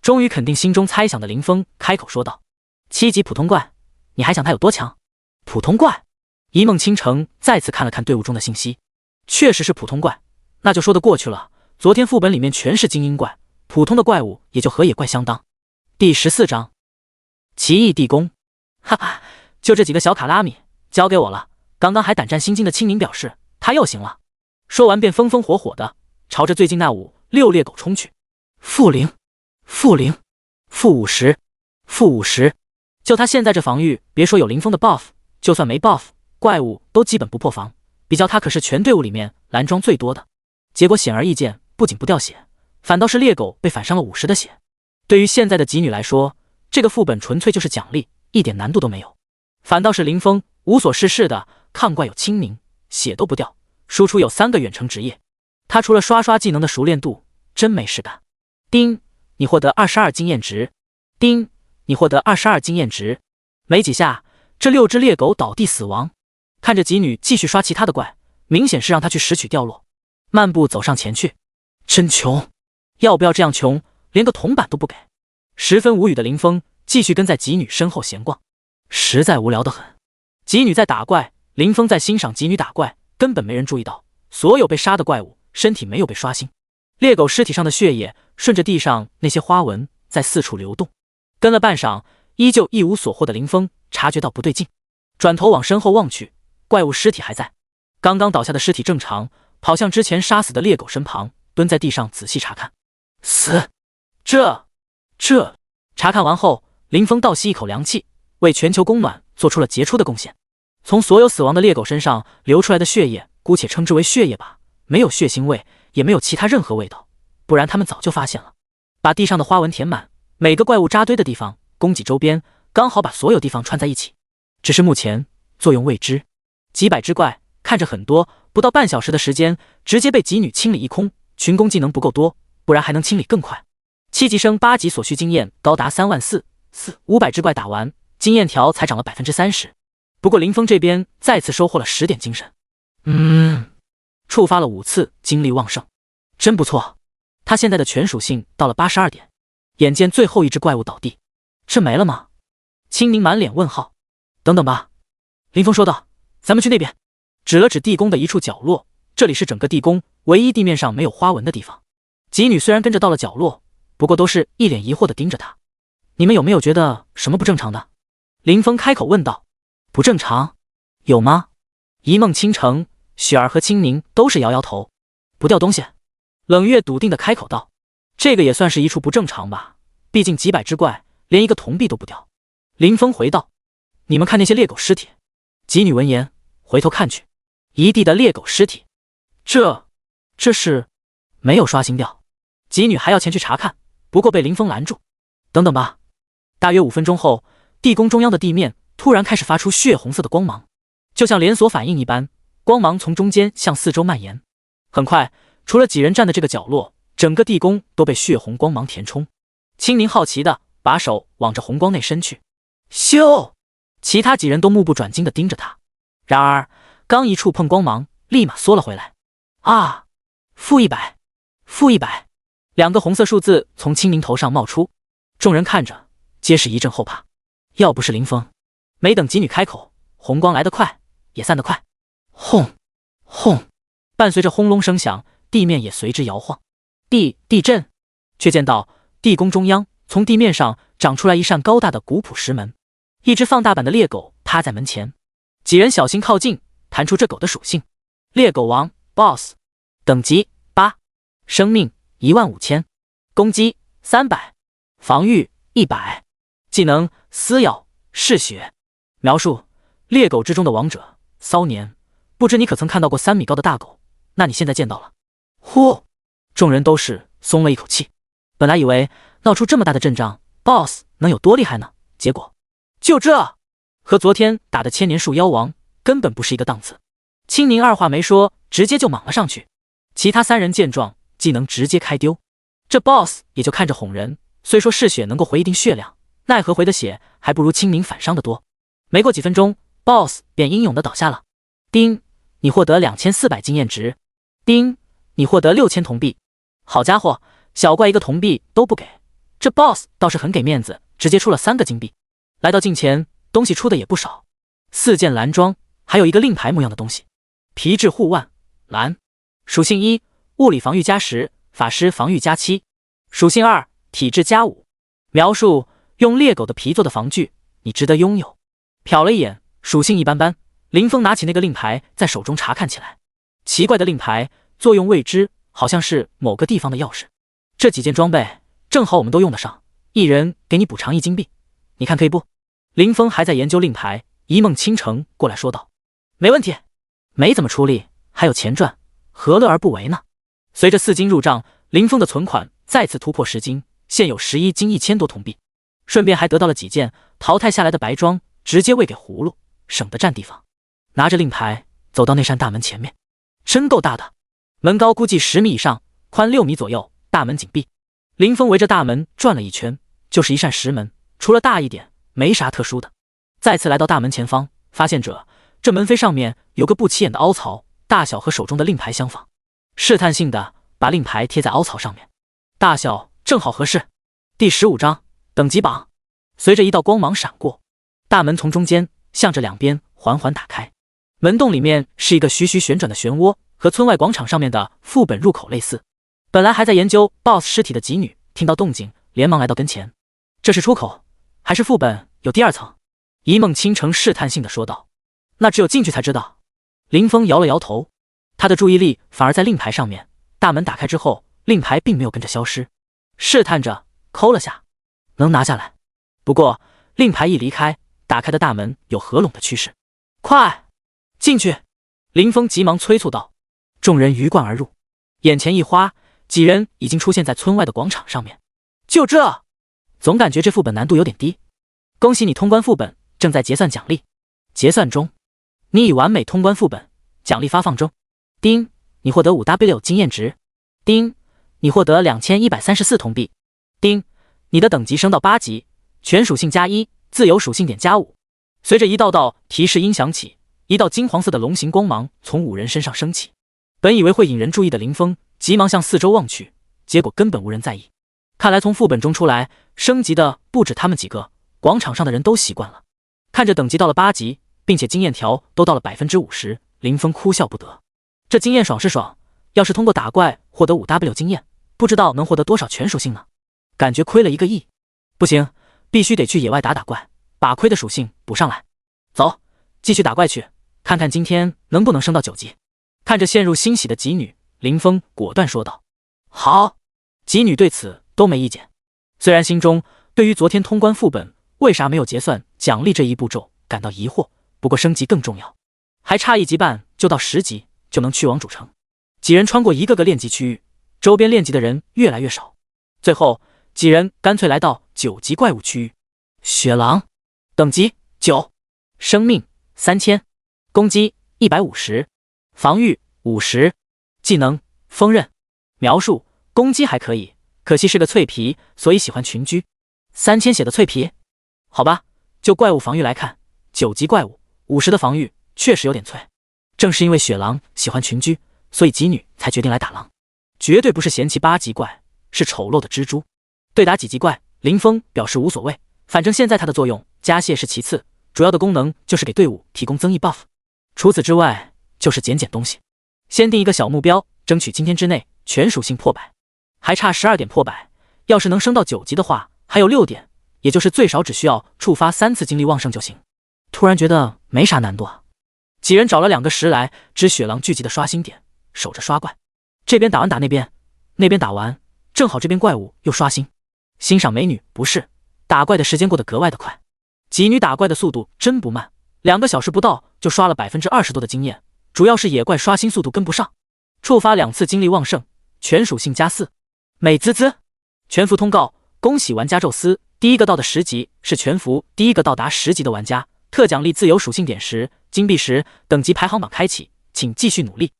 终于肯定心中猜想的林峰开口说道：7级普通怪，你还想他有多强？普通怪？一梦倾城再次看了看队伍中的信息，确实是普通怪，那就说得过去了。昨天副本里面全是精英怪，普通的怪物也就和野怪相当。第14章奇异地宫。哈哈，就这几个小卡拉米，交给我了。刚刚还胆战心惊的清明表示他又行了，说完便风风火火的朝着最近那5、6猎狗冲去。负0，负0，负50，负50。就他现在这防御，别说有林峰的 buff， 就算没 buff， 怪物都基本不破防。比较他可是全队伍里面蓝装最多的，结果显而易见，不仅不掉血，反倒是猎狗被反伤了50的血。对于现在的吉女来说，这个副本纯粹就是奖励，一点难度都没有。反倒是林峰无所事事的抗怪有清明，血都不掉，输出有3个远程职业。他除了刷技能的熟练度，真没事干。叮，你获得22经验值。叮，你获得22经验值。没几下，这6只猎狗倒地死亡。看着吉女继续刷其他的怪，明显是让他去拾取掉落。漫步走上前去，真穷，要不要这样穷，连个铜板都不给？十分无语的林峰继续跟在吉女身后闲逛，实在无聊得很。吉女在打怪，林峰在欣赏吉女打怪，根本没人注意到所有被杀的怪物身体没有被刷新，猎狗尸体上的血液顺着地上那些花纹在四处流动。跟了半晌，依旧一无所获的林峰察觉到不对劲，转头往身后望去，怪物尸体还在。刚刚倒下的尸体正常，跑向之前杀死的猎狗身旁，蹲在地上仔细查看。死！这……查看完后，林峰倒吸一口凉气，为全球供暖做出了杰出的贡献。从所有死亡的猎狗身上流出来的血液，姑且称之为血液吧，没有血腥味，也没有其他任何味道，不然他们早就发现了。把地上的花纹填满，每个怪物扎堆的地方，供给周边，刚好把所有地方串在一起。只是目前作用未知。几百只怪看着很多，不到半小时的时间，直接被几女清理一空。群攻技能不够多，不然还能清理更快。7级升8级所需经验高达34000，500只怪打完，经验条才涨了 30%。不过林峰这边再次收获了10点精神。触发了5次精力旺盛，真不错。他现在的全属性到了82点。眼见最后一只怪物倒地，这没了吗？青宁满脸问号。等等吧，林峰说道，咱们去那边。指了指地宫的一处角落，这里是整个地宫唯一地面上没有花纹的地方。几女虽然跟着到了角落，不过都是一脸疑惑地盯着他。你们有没有觉得什么不正常的？林峰开口问道。不正常？有吗？一梦倾城、雪儿和青宁都是摇摇头。不掉东西。冷月笃定地开口道。这个也算是一处不正常吧，毕竟几百只怪，连一个铜币都不掉。林峰回道。你们看那些猎狗尸体。几女闻言回头看去，一地的猎狗尸体。这是没有刷新掉。几女还要前去查看，不过被林峰拦住。等等吧。大约5分钟后，地宫中央的地面突然开始发出血红色的光芒，就像连锁反应一般，光芒从中间向四周蔓延。很快，除了几人站的这个角落，整个地宫都被血红光芒填充。青宁好奇的把手往着红光内伸去，咻！其他几人都目不转睛地盯着他，然而刚一触碰光芒，立马缩了回来。啊！-100，-100，两个红色数字从青宁头上冒出，众人看着，皆是一阵后怕。要不是林峰，没等几女开口，红光来得快，也散得快。轰！轰！伴随着轰隆声响，地面也随之摇晃。地震！却见到地宫中央，从地面上长出来一扇高大的古朴石门，一只放大版的猎狗趴在门前。几人小心靠近，弹出这狗的属性：猎狗王 BOSS， 等级8，生命15000，攻击300，防御100，技能撕咬嗜血。描述：猎狗之中的王者，骚年。不知你可曾看到过3米高的大狗？那你现在见到了。呼！众人都是松了一口气。本来以为闹出这么大的阵仗 ，BOSS 能有多厉害呢？结果就这，和昨天打的千年树妖王根本不是一个档次。青宁二话没说，直接就莽了上去。其他3人见状，技能直接开丢。这 BOSS 也就看着哄人，虽说嗜血能够回一定血量，奈何回的血还不如青宁反伤的多。没过几分钟 ，BOSS 便英勇的倒下了。丁，你获得2400经验值。丁，你获得6000铜币。好家伙，小怪一个铜币都不给，这 BOSS 倒是很给面子，直接出了3个金币。来到近前，东西出的也不少，4件蓝装，还有一个令牌模样的东西。皮质护腕，蓝。属性1，物理防御+10，法师防御+7。属性2，体质+5。描述：用猎狗的皮做的防具，你值得拥有。瞟了一眼，属性一般般。林峰拿起那个令牌，在手中查看起来。奇怪的令牌，作用未知，好像是某个地方的钥匙。这几件装备正好我们都用得上，一人给你补偿1金币，你看可以不？林峰还在研究令牌，一梦倾城过来说道：没问题，没怎么出力，还有钱赚，何乐而不为呢？随着4金入账，林峰的存款再次突破10金，现有11金1000多铜币，顺便还得到了几件淘汰下来的白装，直接喂给葫芦，省得占地方。拿着令牌走到那扇大门前面，真够大的，门高估计10米以上，宽6米左右，大门紧闭。林峰围着大门转了一圈，就是一扇石门，除了大一点，没啥特殊的。再次来到大门前方，发现这门扉上面有个不起眼的凹槽，大小和手中的令牌相仿。试探性的把令牌贴在凹槽上面，大小正好合适。第15章等级榜。随着一道光芒闪过，大门从中间向着两边缓缓打开。门洞里面是一个徐徐旋转的漩涡，和村外广场上面的副本入口类似。本来还在研究 BOSS 尸体的几女听到动静，连忙来到跟前。这是出口，还是副本有第二层？一梦倾城试探性的说道。那只有进去才知道。林峰摇了摇头，他的注意力反而在令牌上面。大门打开之后，令牌并没有跟着消失，试探着抠了下，能拿下来。不过令牌一离开，打开的大门有合拢的趋势。快进去！林峰急忙催促道。众人鱼贯而入，眼前一花，几人已经出现在村外的广场上面。就这，总感觉这副本难度有点低。恭喜你通关副本，正在结算奖励。结算中，你已完美通关副本，奖励发放中。丁，你获得 5W 经验值。丁，你获得2134铜币。丁，你的等级升到8级，全属性+1，自由属性点+5。随着一道道提示音响起，一道金黄色的龙形光芒从5人身上升起。本以为会引人注意的林峰急忙向四周望去，结果根本无人在意。看来从副本中出来升级的不止他们几个，广场上的人都习惯了。看着等级到了8级，并且经验条都到了 50%， 林峰哭笑不得。这经验爽是爽，要是通过打怪获得 5W 经验，不知道能获得多少全属性呢？感觉亏了1个亿。不行，必须得去野外打怪，把亏的属性补上来。走，继续打怪去，看看今天能不能升到9级。看着陷入欣喜的吉女，林峰果断说道。好。吉女对此都没意见，虽然心中对于昨天通关副本为啥没有结算奖励这一步骤感到疑惑，不过升级更重要，还差1级半就到10级，就能去往主城。几人穿过一个个练级区域，周边练级的人越来越少，最后几人干脆来到9级怪物区域。雪狼，等级9，生命3000，攻击150，防御50，技能锋刃。描述：攻击还可以，可惜是个脆皮，所以喜欢群居。3000血的脆皮，好吧，就怪物防御来看，9级怪物50的防御确实有点脆。正是因为雪狼喜欢群居，所以吉女才决定来打狼，绝对不是嫌弃8级怪，是丑陋的蜘蛛。对打几级怪，林峰表示无所谓，反正现在它的作用加血是其次，主要的功能就是给队伍提供增益 buff。除此之外，就是捡东西。先定一个小目标，争取今天之内全属性破100，还差12点破100。要是能升到9级的话，还有6点，也就是最少只需要触发3次精力旺盛就行。突然觉得没啥难度啊。几人找了2个石来支雪狼聚集的刷新点，守着刷怪。这边打完打那边，那边打完正好这边怪物又刷新。欣赏美女不是，打怪的时间过得格外的快。吉女打怪的速度真不慢，2个小时不到就刷了20%多的经验，主要是野怪刷新速度跟不上。触发2次精力旺盛，全属性+4。美滋滋。全服通告：恭喜玩家宙斯，第一个到的10级是全服第一个到达10级的玩家，特奖励自由属性点10、金币10，等级排行榜开启，请继续努力。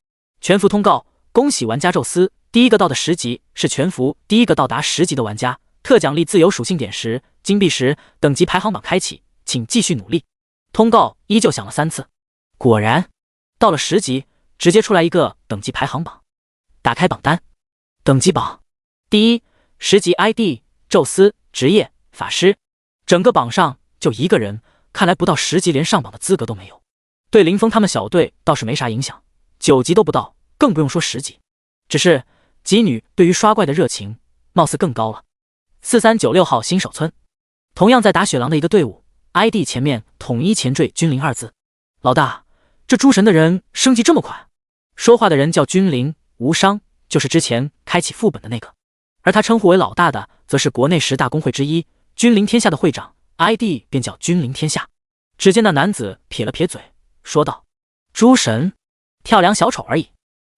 全服通告：恭喜玩家宙斯，第一个到的10级是全服第一个到达10级的玩家，特奖励自由属性点10、金币10，等级排行榜开启，请继续努力。通告依旧响了3次，果然到了10级，直接出来一个等级排行榜。打开榜单，等级榜第一，10级 ID 宙斯，职业法师。整个榜上就1个人，看来不到10级连上榜的资格都没有。对林峰他们小队倒是没啥影响，9级都不到，更不用说10级。只是吉女对于刷怪的热情貌似更高了。4396号新手村，同样在打雪狼的一个队伍， ID 前面统一前缀君临2字。老大，这诸神的人升级这么快？说话的人叫君临，无伤，就是之前开启副本的那个。而他称呼为老大的，则是国内10大公会之一君临天下的会长， ID 便叫君临天下。只见那男子撇了撇嘴，说道：诸神，跳梁小丑而已，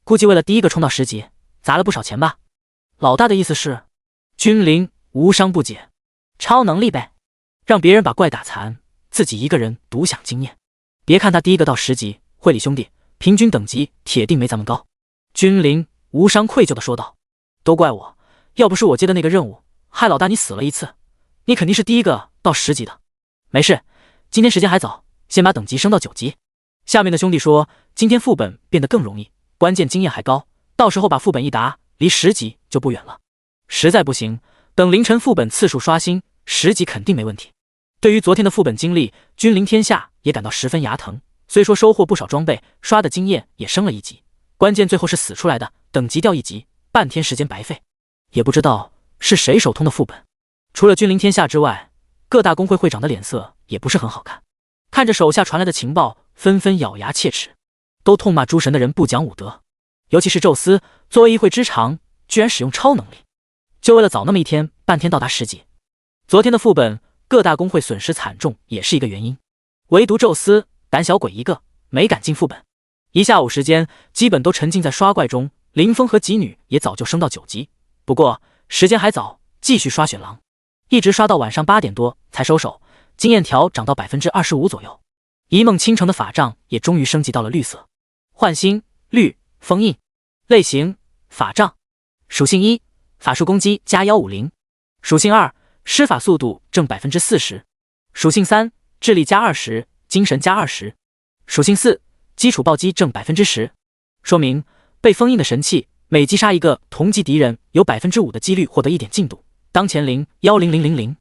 估计为了第一个冲到10级，砸了不少钱吧？老大的意思是？君临无伤不解，超能力呗，让别人把怪打残，自己一个人独享经验。别看他第一个到10级，会理兄弟平均等级铁定没咱们高。君临无伤愧疚地说道：都怪我，要不是我接的那个任务，害老大你死了一次，你肯定是第一个到10级的。没事，今天时间还早，先把等级升到9级。下面的兄弟说，今天副本变得更容易，关键经验还高，到时候把副本一打，离10级就不远了。实在不行，等凌晨副本次数刷新，10级肯定没问题。对于昨天的副本经历，君临天下也感到十分牙疼。虽说收获不少装备，刷的经验也升了1级，关键最后是死出来的，等级掉1级，半天时间白费。也不知道是谁手通的副本，除了君临天下之外，各大工会会长的脸色也不是很好看，看着手下传来的情报，纷纷咬牙切齿，都痛骂诸神的人不讲武德。尤其是宙斯，作为议会之长，居然使用超能力，就为了早那么一天半天到达10级。昨天的副本，各大工会损失惨重，也是一个原因。唯独宙斯胆小鬼一个，没敢进副本。一下午时间，基本都沉浸在刷怪中。林峰和吉女也早就升到9级，不过时间还早，继续刷雪狼，一直刷到晚上8点多才收手，经验条涨到 25% 左右。一梦倾城的法杖也终于升级到了绿色，焕星绿封印。类型法杖，属性1法术攻击加150，属性2施法速度正 40%， 属性3智力加20，精神加20，属性4基础暴击正 10%， 说明被封印的神器每击杀一个同级敌人有 5% 的几率获得一点进度，当前0.10000。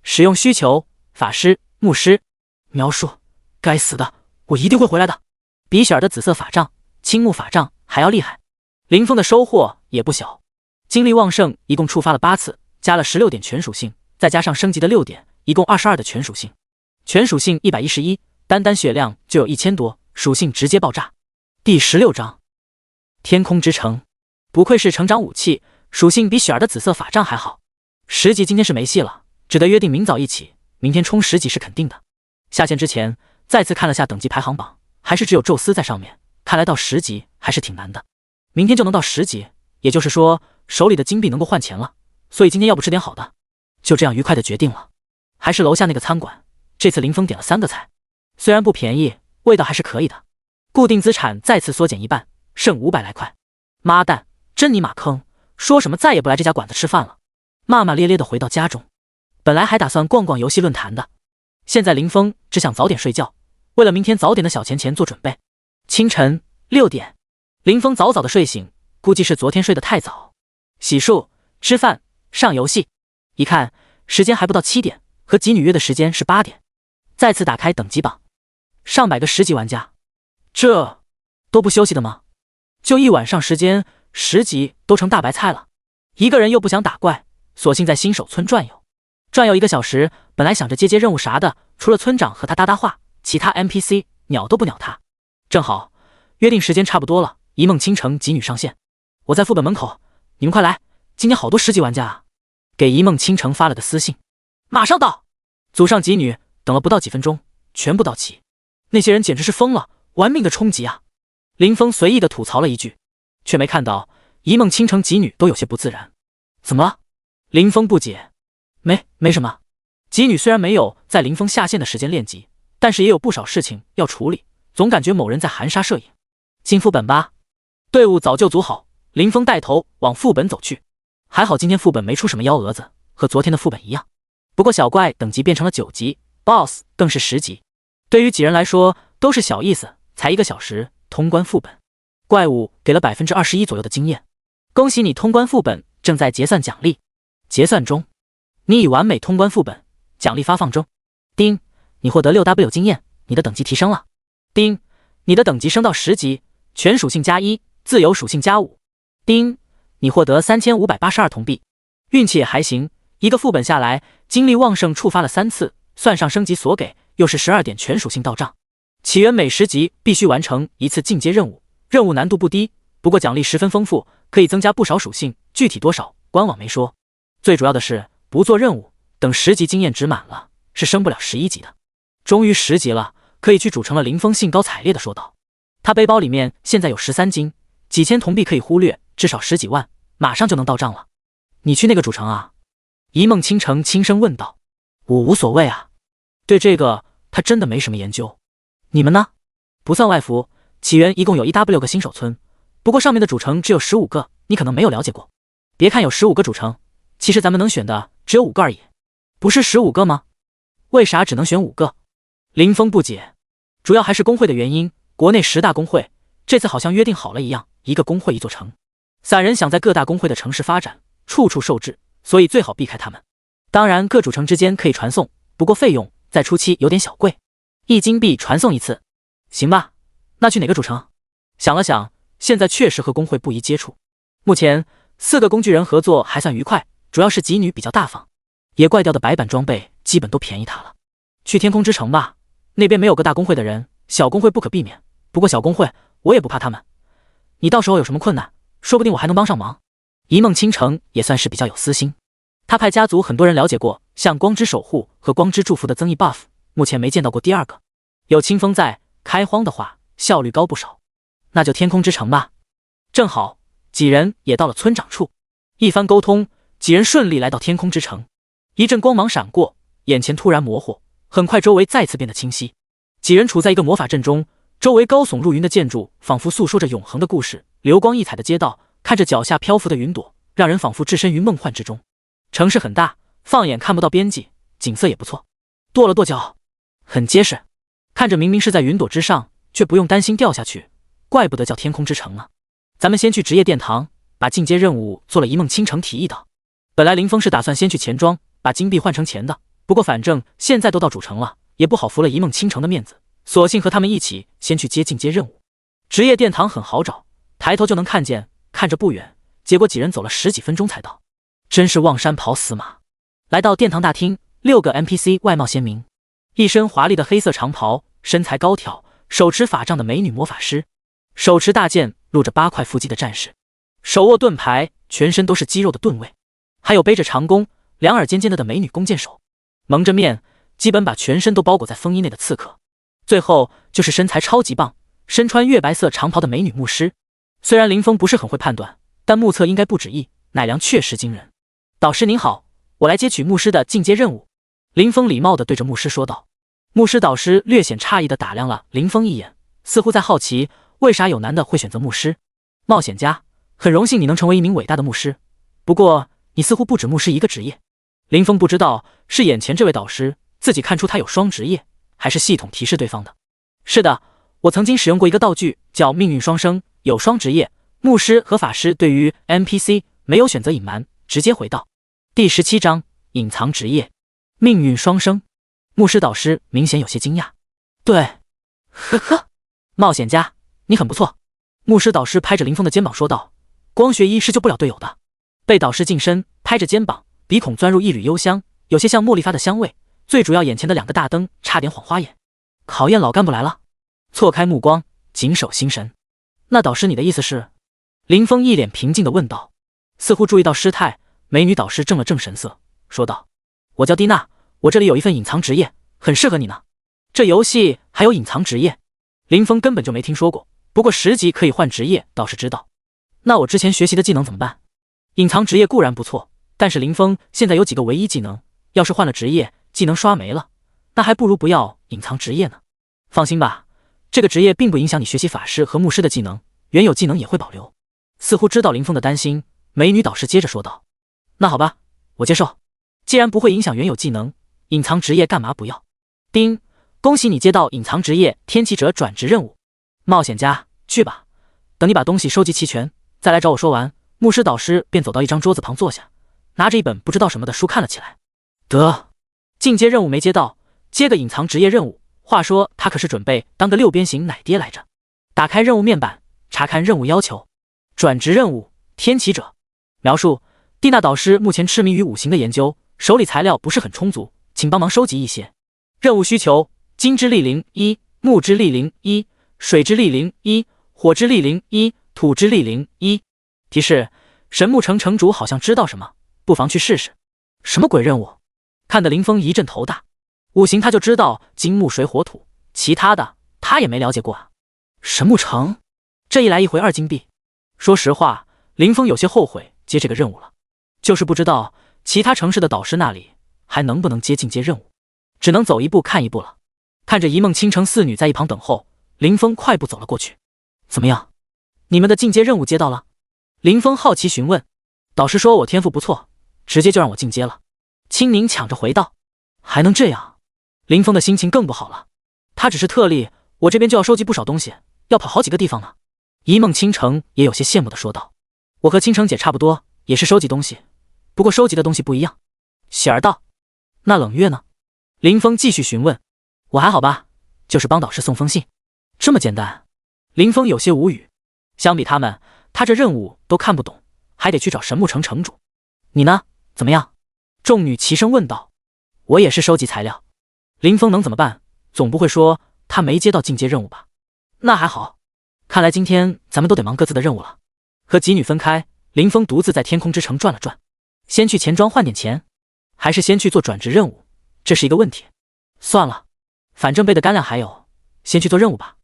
使用需求法师牧师。描述该死的，我一定会回来的。比雪儿的紫色法杖青木法杖还要厉害。林峰的收获也不小，精力旺盛一共触发了8次，加了16点全属性，再加上升级的6点，一共22的全属性。全属性111，单血量就有1000多，属性直接爆炸。第16章天空之城，不愧是成长武器，属性比雪儿的紫色法杖还好。10级今天是没戏了，只得约定明早一起，明天冲10级是肯定的。下线之前再次看了下等级排行榜，还是只有宙斯在上面，看来到10级还是挺难的。明天就能到10级，也就是说手里的金币能够换钱了，所以今天要不吃点好的，就这样愉快的决定了。还是楼下那个餐馆，这次林峰点了3个菜，虽然不便宜，味道还是可以的。固定资产再次缩减一半，剩500来块。妈蛋，真尼玛坑！说什么再也不来这家馆子吃饭了。骂骂咧咧的回到家中，本来还打算逛逛游戏论坛的，现在林峰只想早点睡觉，为了明天早点的小钱做准备。清晨6点，林峰早早的睡醒，估计是昨天睡得太早。洗漱、吃饭、上游戏，一看时间还不到7点，和吉女约的时间是8点。再次打开等级榜，上百个10级玩家，这都不休息的吗？就一晚上时间，10级都成大白菜了。一个人又不想打怪，索性在新手村转悠。转悠1个小时，本来想着接任务啥的，除了村长和他搭话，其他 NPC 鸟都不鸟他。正好约定时间差不多了，一梦倾城吉女上线，我在副本门口，你们快来，今天好多10级玩家啊！给一梦倾城发了个私信，马上到。组上吉女，等了不到几分钟，全部到齐。那些人简直是疯了，玩命的冲击啊！林峰随意的吐槽了一句，却没看到一梦倾城吉女都有些不自然。怎么了？林峰不解。没什么。吉女虽然没有在林峰下线的时间练级，但是也有不少事情要处理，总感觉某人在含沙射影。进副本吧。队伍早就组好，林峰带头往副本走去。还好今天副本没出什么幺蛾子，和昨天的副本一样。不过小怪等级变成了9级， BOSS 更是10级。对于几人来说都是小意思，才1个小时通关副本。怪物给了 21% 左右的经验。恭喜你通关副本，正在结算奖励。结算中。你已完美通关副本，奖励发放中。丁，你获得 6W 经验，你的等级提升了。丁，你的等级升到10级，全属性加1，自由属性加5。丁，你获得3582铜币。运气也还行，一个副本下来，精力旺盛触发了3次，算上升级所给，又是12点全属性到账。起源每10级必须完成1次进阶任务，任务难度不低，不过奖励十分丰富，可以增加不少属性，具体多少官网没说。最主要的是不做任务，等10级经验值满了，是升不了11级的。终于10级了，可以去主城了。林峰兴高采烈地说道。他背包里面现在有13金，几千铜币可以忽略，至少10几万，马上就能到账了。你去那个主城啊？一梦倾城轻声问道。我无所谓啊，对这个他真的没什么研究。你们呢？不算外服，起源一共有 1W 个新手村，不过上面的主城只有15个，你可能没有了解过。别看有15个主城，其实咱们能选的只有5个而已。不是15个吗？为啥只能选5个？林峰不解。主要还是工会的原因，国内10大工会这次好像约定好了一样，一个工会一座城。散人想在各大工会的城市发展，处处受制，所以最好避开他们。当然各主城之间可以传送，不过费用在初期有点小贵，1金币传送1次。行吧，那去哪个主城？想了想，现在确实和工会不宜接触。目前4个工具人合作还算愉快，主要是吉女比较大方。野怪掉的白板装备基本都便宜他了。去天空之城吧，那边没有个大公会的人，小公会不可避免。不过小公会我也不怕他们，你到时候有什么困难，说不定我还能帮上忙。一梦倾城也算是比较有私心，他派家族很多人了解过，像光之守护和光之祝福的增益 buff， 目前没见到过第二个。有清风在，开荒的话效率高不少。那就天空之城吧。正好几人也到了村长处，一番沟通，几人顺利来到天空之城。一阵光芒闪过，眼前突然模糊，很快周围再次变得清晰。几人处在一个魔法阵中，周围高耸入云的建筑仿佛诉说着永恒的故事，流光溢彩的街道，看着脚下漂浮的云朵，让人仿佛置身于梦幻之中。城市很大，放眼看不到边际，景色也不错。跺了跺脚，很结实，看着明明是在云朵之上，却不用担心掉下去，怪不得叫天空之城呢。咱们先去职业殿堂，把进阶任务做了。一梦倾城提议道。本来林峰是打算先去钱庄，把金币换成钱的，不过反正现在都到主城了，也不好拂了一梦倾城的面子，索性和他们一起先去接进阶任务。职业殿堂很好找，抬头就能看见，看着不远，结果几人走了10几分钟才到，真是望山跑死马。来到殿堂大厅，6个 NPC 外貌鲜明，一身华丽的黑色长袍，身材高挑，手持法杖的美女魔法师，手持大剑露着8块腹肌的战士，手握盾牌，全身都是肌肉的盾位，还有背着长弓，两耳尖尖的美女弓箭手，蒙着面，基本把全身都包裹在风衣内的刺客。最后就是身材超级棒，身穿月白色长袍的美女牧师。虽然林峰不是很会判断，但目测应该不止一，乃良确实惊人。导师您好，我来接取牧师的进阶任务。林峰礼貌地对着牧师说道。牧师导师略显诧异地打量了林峰一眼，似乎在好奇为啥有男的会选择牧师。冒险家，很荣幸你能成为一名伟大的牧师，不过你似乎不止牧师一个职业。林峰不知道是眼前这位导师自己看出他有双职业，还是系统提示对方的。是的，我曾经使用过一个道具叫命运双生，有双职业。牧师和法师对于 NPC 没有选择隐瞒，直接回道。第17章隐藏职业，命运双生。牧师导师明显有些惊讶。对，呵呵，冒险家，你很不错。牧师导师拍着林峰的肩膀说道。光学医是救不了队友的。被导师近身拍着肩膀，鼻孔钻入一缕幽香，有些像茉莉花的香味，最主要眼前的2个大灯差点晃花眼。考验老干部来了。错开目光，谨守心神。那导师你的意思是？林峰一脸平静地问道。似乎注意到失态，美女导师正了正神色，说道。我叫蒂娜，我这里有一份隐藏职业，很适合你呢。这游戏还有隐藏职业？林峰根本就没听说过，不过10级可以换职业倒是知道。那我之前学习的技能怎么办？隐藏职业固然不错，但是林峰现在有几个唯一技能，要是换了职业，技能刷没了，那还不如不要隐藏职业呢。放心吧，这个职业并不影响你学习法师和牧师的技能，原有技能也会保留。似乎知道林峰的担心，美女导师接着说道。那好吧，我接受。既然不会影响原有技能，隐藏职业干嘛不要？丁，恭喜你接到隐藏职业天启者转职任务。冒险家，去吧，等你把东西收集齐全再来找我。说完，牧师导师便走到一张桌子旁坐下，拿着一本不知道什么的书看了起来。得，进阶任务没接到，接个隐藏职业任务。话说他可是准备当个6边形奶爹来着。打开任务面板，查看任务要求。转职任务，天启者。描述：蒂娜导师目前痴迷于5行的研究，手里材料不是很充足，请帮忙收集一些。任务需求：金之力灵1，木之力灵1，水之力灵1，火之力灵1，土之力灵1。提示：神木城城主好像知道什么，不妨去试试。什么鬼任务？看得林峰一阵头大。5行他就知道金木水火土，其他的他也没了解过啊。神木城，这一来一回2金币。说实话，林峰有些后悔接这个任务了，就是不知道其他城市的导师那里还能不能接进阶任务，只能走一步看一步了。看着一梦倾城4女在一旁等候，林峰快步走了过去。怎么样，你们的进阶任务接到了？林峰好奇询问。导师说我天赋不错，直接就让我进阶了。青宁抢着回道。还能这样？林峰的心情更不好了。他只是特例，我这边就要收集不少东西，要跑好几个地方呢。一梦倾城也有些羡慕地说道。我和倾城姐差不多，也是收集东西，不过收集的东西不一样。喜儿道。那冷月呢？林峰继续询问。我还好吧，就是帮导师送封信。这么简单？林峰有些无语。相比他们，他这任务都看不懂，还得去找神木城城主。你呢？怎么样？众女齐声问道。我也是收集材料。林峰能怎么办？总不会说他没接到进阶任务吧？那还好，看来今天咱们都得忙各自的任务了。和几女分开，林峰独自在天空之城转了转。先去钱庄换点钱，还是先去做转职任务？这是一个问题。算了，反正背的干粮还有，先去做任务吧。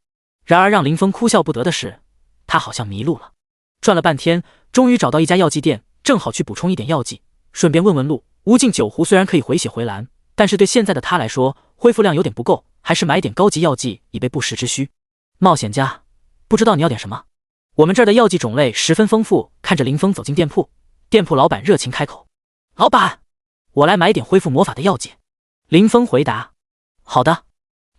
然而让林峰哭笑不得的是，他好像迷路了。转了半天，终于找到一家药剂店，正好去补充一点药剂，顺便问问路。无尽酒壶虽然可以回血回蓝，但是对现在的他来说，恢复量有点不够，还是买点高级药剂以备不时之需。冒险家，不知道你要点什么？我们这儿的药剂种类十分丰富。看着林峰走进店铺，店铺老板热情开口：老板，我来买点恢复魔法的药剂。林峰回答：好的，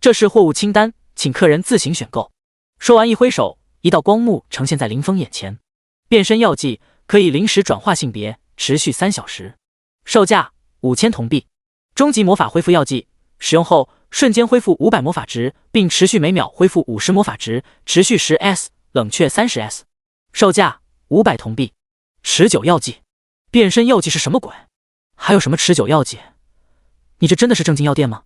这是货物清单，请客人自行选购。说完一挥手，一道光幕呈现在林峰眼前。变身药剂可以临时转化性别，持续3小时，售价5000铜币。终极魔法恢复药剂，使用后瞬间恢复500魔法值，并持续每秒恢复50魔法值，持续10S，冷却30S，售价500铜币。持久药剂，变身药剂是什么鬼？还有什么持久药剂？你这真的是正经药店吗？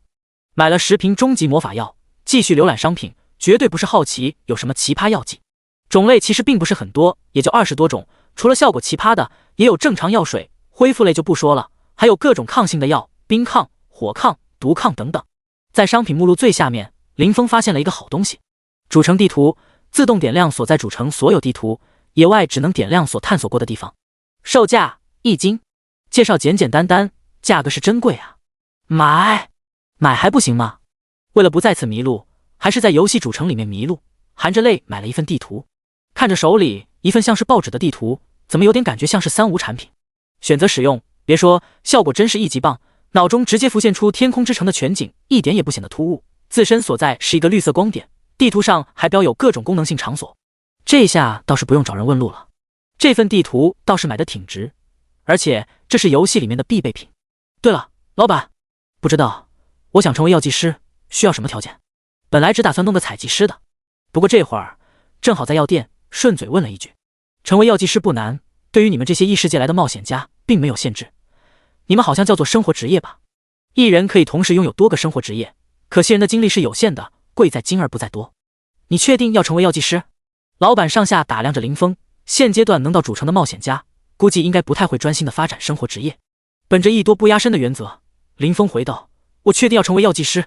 买了10瓶终极魔法药，继续浏览商品，绝对不是好奇有什么奇葩药剂。种类其实并不是很多，也就20多种，除了效果奇葩的，也有正常药水，恢复类就不说了，还有各种抗性的药，冰抗、火抗、毒抗等等。在商品目录最下面，林峰发现了一个好东西：主城地图，自动点亮所在主城所有地图，野外只能点亮所探索过的地方。售价1金。介绍简简单单，价格是真贵啊！买还不行吗？为了不再次迷路，还是在游戏主城里面迷路，含着泪买了一份地图。看着手里一份像是报纸的地图，怎么有点感觉像是3无产品？选择使用，别说效果真是一级棒，脑中直接浮现出天空之城的全景，一点也不显得突兀。自身所在是一个绿色光点，地图上还标有各种功能性场所。这下倒是不用找人问路了。这份地图倒是买的挺值，而且这是游戏里面的必备品。对了，老板，不知道我想成为药剂师，需要什么条件？本来只打算弄个采集师的，不过这会儿正好在药店，顺嘴问了一句。成为药剂师不难，对于你们这些异世界来的冒险家并没有限制。你们好像叫做生活职业吧？一人可以同时拥有多个生活职业，可惜人的精力是有限的，贵在精而不在多。你确定要成为药剂师？老板上下打量着林峰，现阶段能到主城的冒险家，估计应该不太会专心的发展生活职业。本着艺多不压身的原则，林峰回道：我确定要成为药剂师。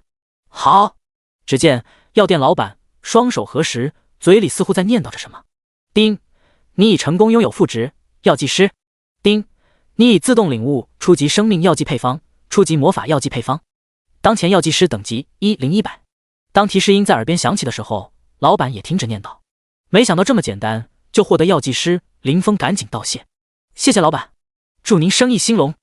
好。只见药店老板双手合十，嘴里似乎在念叨着什么。叮，你已成功拥有副职药剂师。叮，你已自动领悟初级生命药剂配方、初级魔法药剂配方。当前药剂师等级10100。当提示音在耳边响起的时候，老板也听着念叨。没想到这么简单就获得药剂师，林峰赶紧道谢：谢谢老板，祝您生意兴隆。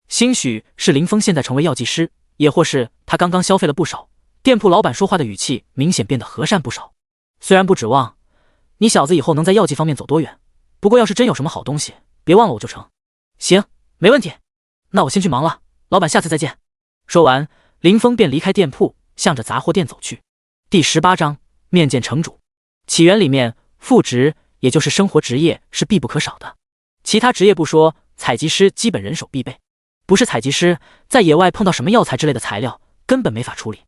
兴许是林峰现在成为药剂师，也或是他刚刚消费了不少，店铺老板说话的语气明显变得和善不少。虽然不指望你小子以后能在药剂方面走多远，不过要是真有什么好东西，别忘了我就成。行，没问题，那我先去忙了，老板下次再见。说完，林峰便离开店铺，向着杂货店走去。第18章面见城主。起源里面，副职也就是生活职业是必不可少的，其他职业不说，采集师基本人手必备。不是采集师，在野外碰到什么药材之类的材料，根本没法处理。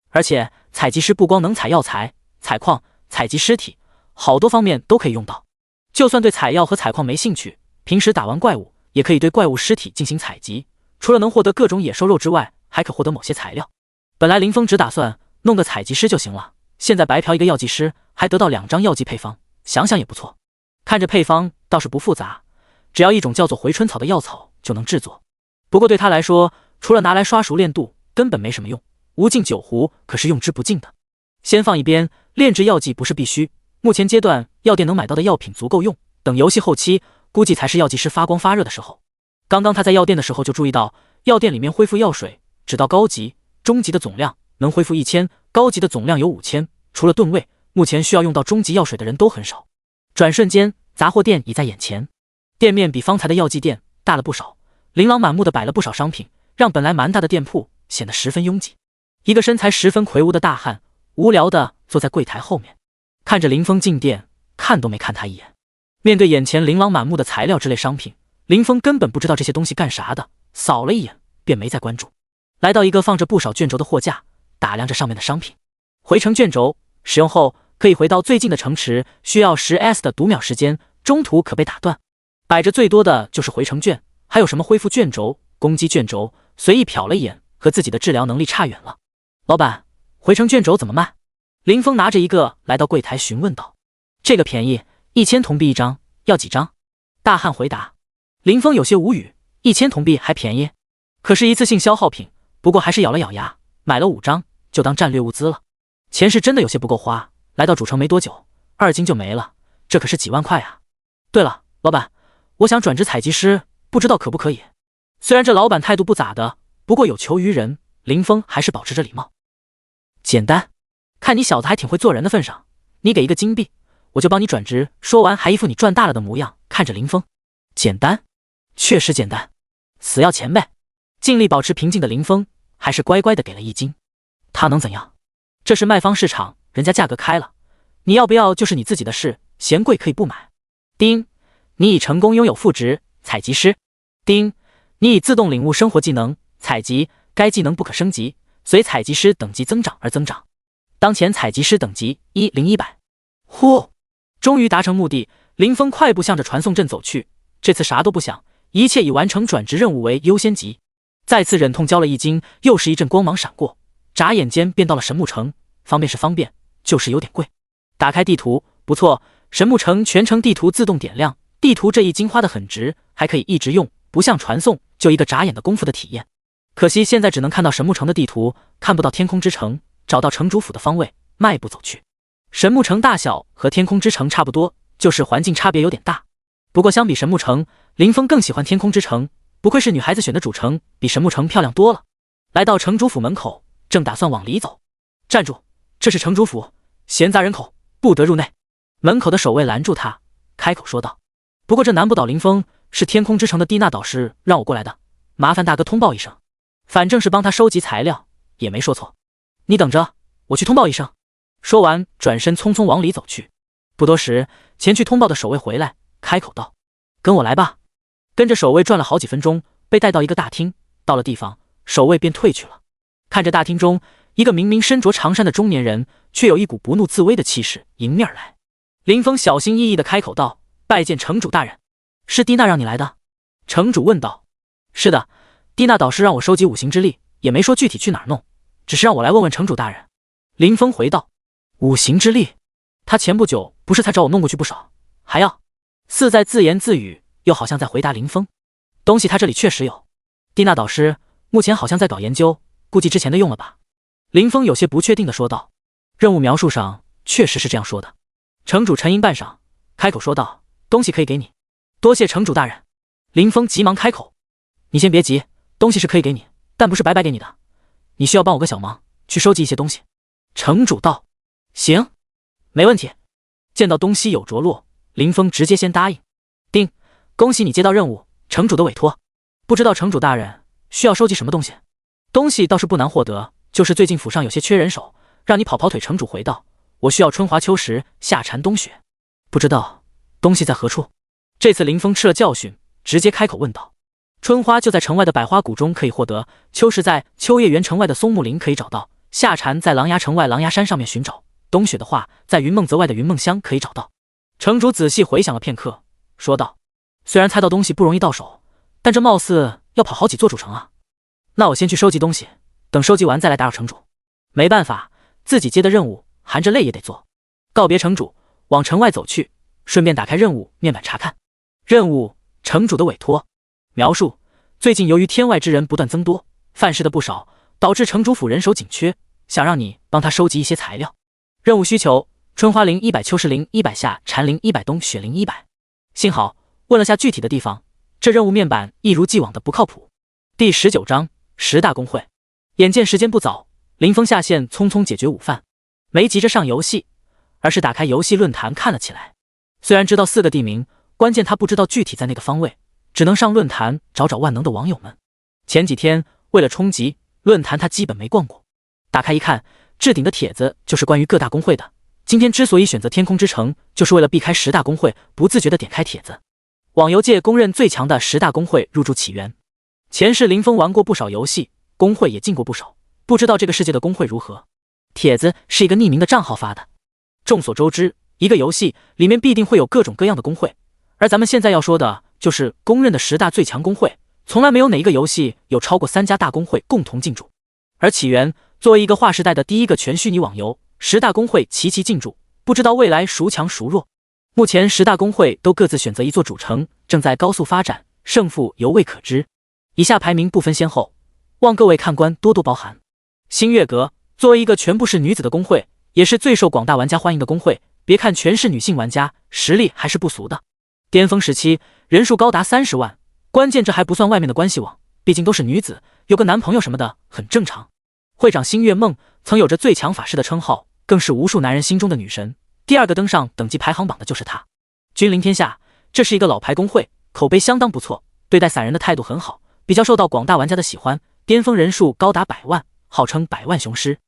而且采集师不光能采药材、采矿、采集尸体，好多方面都可以用到。就算对采药和采矿没兴趣，平时打完怪物也可以对怪物尸体进行采集，除了能获得各种野兽肉之外，还可获得某些材料。本来林峰只打算弄个采集师就行了，现在白嫖一个药剂师，还得到2张药剂配方，想想也不错。看着配方倒是不复杂，只要一种叫做回春草的药草就能制作。不过对他来说，除了拿来刷熟练度，根本没什么用。无尽酒壶可是用之不尽的，先放一边。炼制药剂不是必须，目前阶段药店能买到的药品足够用，等游戏后期估计才是药剂师发光发热的时候。刚刚他在药店的时候就注意到，药店里面恢复药水只到高级、中级的总量能恢复1000，高级的总量有5000。除了盾卫，目前需要用到中级药水的人都很少。转瞬间，杂货店已在眼前，店面比方才的药剂店大了不少，琳琅满目的摆了不少商品，让本来蛮大的店铺显得十分拥挤。一个身材十分魁梧的大汉无聊地坐在柜台后面，看着林峰进店，看都没看他一眼。面对眼前琳琅满目的材料之类商品，林峰根本不知道这些东西干啥的，扫了一眼便没再关注。来到一个放着不少卷轴的货架，打量着上面的商品。回城卷轴使用后可以回到最近的城池，需要10S 的读秒时间，中途可被打断。摆着最多的就是回城卷，还有什么恢复卷轴、攻击卷轴，随意瞟了一眼，和自己的治疗能力差远了。老板，回城卷轴怎么卖？林峰拿着一个来到柜台询问道。这个便宜，1000铜币一张，要几张？大汉回答。林峰有些无语，1000铜币还便宜？可是一次性消耗品，不过还是咬了咬牙，买了5张，就当战略物资了。钱是真的有些不够花，来到主城没多久，2金就没了，这可是几万块啊。对了，老板，我想转职采集师，不知道可不可以？虽然这老板态度不咋的，不过有求于人，林峰还是保持着礼貌。简单，看你小子还挺会做人的份上，你给一个金币，我就帮你转职。说完还一副你赚大了的模样，看着林峰。简单，确实简单，死要钱呗。尽力保持平静的林峰还是乖乖的给了1金。他能怎样？这是卖方市场，人家价格开了，你要不要就是你自己的事，嫌贵可以不买。丁，你已成功拥有副职采集师。丁，你已自动领悟生活技能采集，该技能不可升级，随采集师等级增长而增长。当前采集师等级10100。呼，终于达成目的，林峰快步向着传送阵走去。这次啥都不想，一切以完成转职任务为优先级。再次忍痛交了1金，又是一阵光芒闪过，眨眼间便到了神木城。方便是方便，就是有点贵。打开地图，不错，神木城全程地图自动点亮，地图这1金花得很值，还可以一直用，不像传送，就一个眨眼的功夫的体验。可惜现在只能看到神木城的地图，看不到天空之城。找到城主府的方位，迈步走去。神木城大小和天空之城差不多，就是环境差别有点大。不过相比神木城，林峰更喜欢天空之城，不愧是女孩子选的主城，比神木城漂亮多了。来到城主府门口，正打算往里走。站住，这是城主府，闲杂人口不得入内。门口的守卫拦住他，开口说道。不过这难不倒林峰，是天空之城的蒂娜导师让我过来的，麻烦大哥通报一声。反正是帮他收集材料，也没说错。你等着，我去通报一声。说完转身匆匆往里走去。不多时，前去通报的守卫回来，开口道：跟我来吧。跟着守卫转了好几分钟，被带到一个大厅。到了地方，守卫便退去了。看着大厅中一个明明身着长衫的中年人，却有一股不怒自威的气势迎面而来。林峰小心翼翼地开口道：拜见城主大人。是蒂娜让你来的？城主问道。是的，蒂娜导师让我收集5行之力，也没说具体去哪儿弄，只是让我来问问城主大人。林峰回道。5行之力？他前不久不是才找我弄过去不少，还要？似在自言自语，又好像在回答林峰。东西他这里确实有，蒂娜导师目前好像在搞研究，估计之前的用了吧。林峰有些不确定地说道。任务描述上确实是这样说的。城主沉吟半晌，开口说道：东西可以给你。多谢城主大人。林峰急忙开口。你先别急，东西是可以给你，但不是白白给你的，你需要帮我个小忙，去收集一些东西。城主道。行，没问题。见到东西有着落，林峰直接先答应。丁，恭喜你接到任务，城主的委托。不知道城主大人需要收集什么东西？东西倒是不难获得，就是最近府上有些缺人手，让你跑跑腿。城主回道。我需要春华秋实，夏蝉冬雪。不知道东西在何处？这次林峰吃了教训，直接开口问道。春花就在城外的百花谷中可以获得，秋实在秋叶原城外的松木林可以找到，夏蝉在狼牙城外狼牙山上面寻找，冬雪的话在云梦泽外的云梦乡可以找到。城主仔细回想了片刻，说道。虽然猜到东西不容易到手，但这貌似要跑好几座主城啊。那我先去收集东西，等收集完再来打扰城主。没办法，自己接的任务含着泪也得做。告别城主，往城外走去，顺便打开任务面板查看。任务：城主的委托。描述：最近由于天外之人不断增多，犯事的不少，导致城主府人手紧缺，想让你帮他收集一些材料。任务需求：春花林100，秋实林100，夏蝉林100，冬雪林100。幸好问了下具体的地方，这任务面板一如既往的不靠谱。第19章10大公会。眼见时间不早，林峰下线匆匆解决午饭，没急着上游戏，而是打开游戏论坛看了起来。虽然知道4个地名，关键他不知道具体在那个方位，只能上论坛找找万能的网友们。前几天为了冲击论坛，他基本没逛过。打开一看，置顶的帖子就是关于各大公会的。今天之所以选择天空之城，就是为了避开10大公会，不自觉地点开帖子。网游界公认最强的10大公会入驻起源。前世林峰玩过不少游戏，公会也进过不少，不知道这个世界的公会如何。帖子是一个匿名的账号发的。众所周知，一个游戏里面必定会有各种各样的公会，而咱们现在要说的就是公认的10大最强公会，从来没有哪一个游戏有超过3家大公会共同进驻。而起源作为一个划时代的第一个全虚拟网游，10大公会齐齐进驻，不知道未来孰强孰弱。目前10大公会都各自选择一座主城，正在高速发展，胜负犹未可知。以下排名不分先后，望各位看官多多包涵。星月阁作为一个全部是女子的公会，也是最受广大玩家欢迎的公会，别看全是女性玩家，实力还是不俗的。巅峰时期人数高达30万，关键这还不算外面的关系网，毕竟都是女子，有个男朋友什么的很正常。会长星月梦曾有着最强法师的称号，更是无数男人心中的女神。第2个登上等级排行榜的就是她。君临天下，这是一个老牌公会，口碑相当不错，对待散人的态度很好，比较受到广大玩家的喜欢，巅峰人数高达100万，号称100万雄师。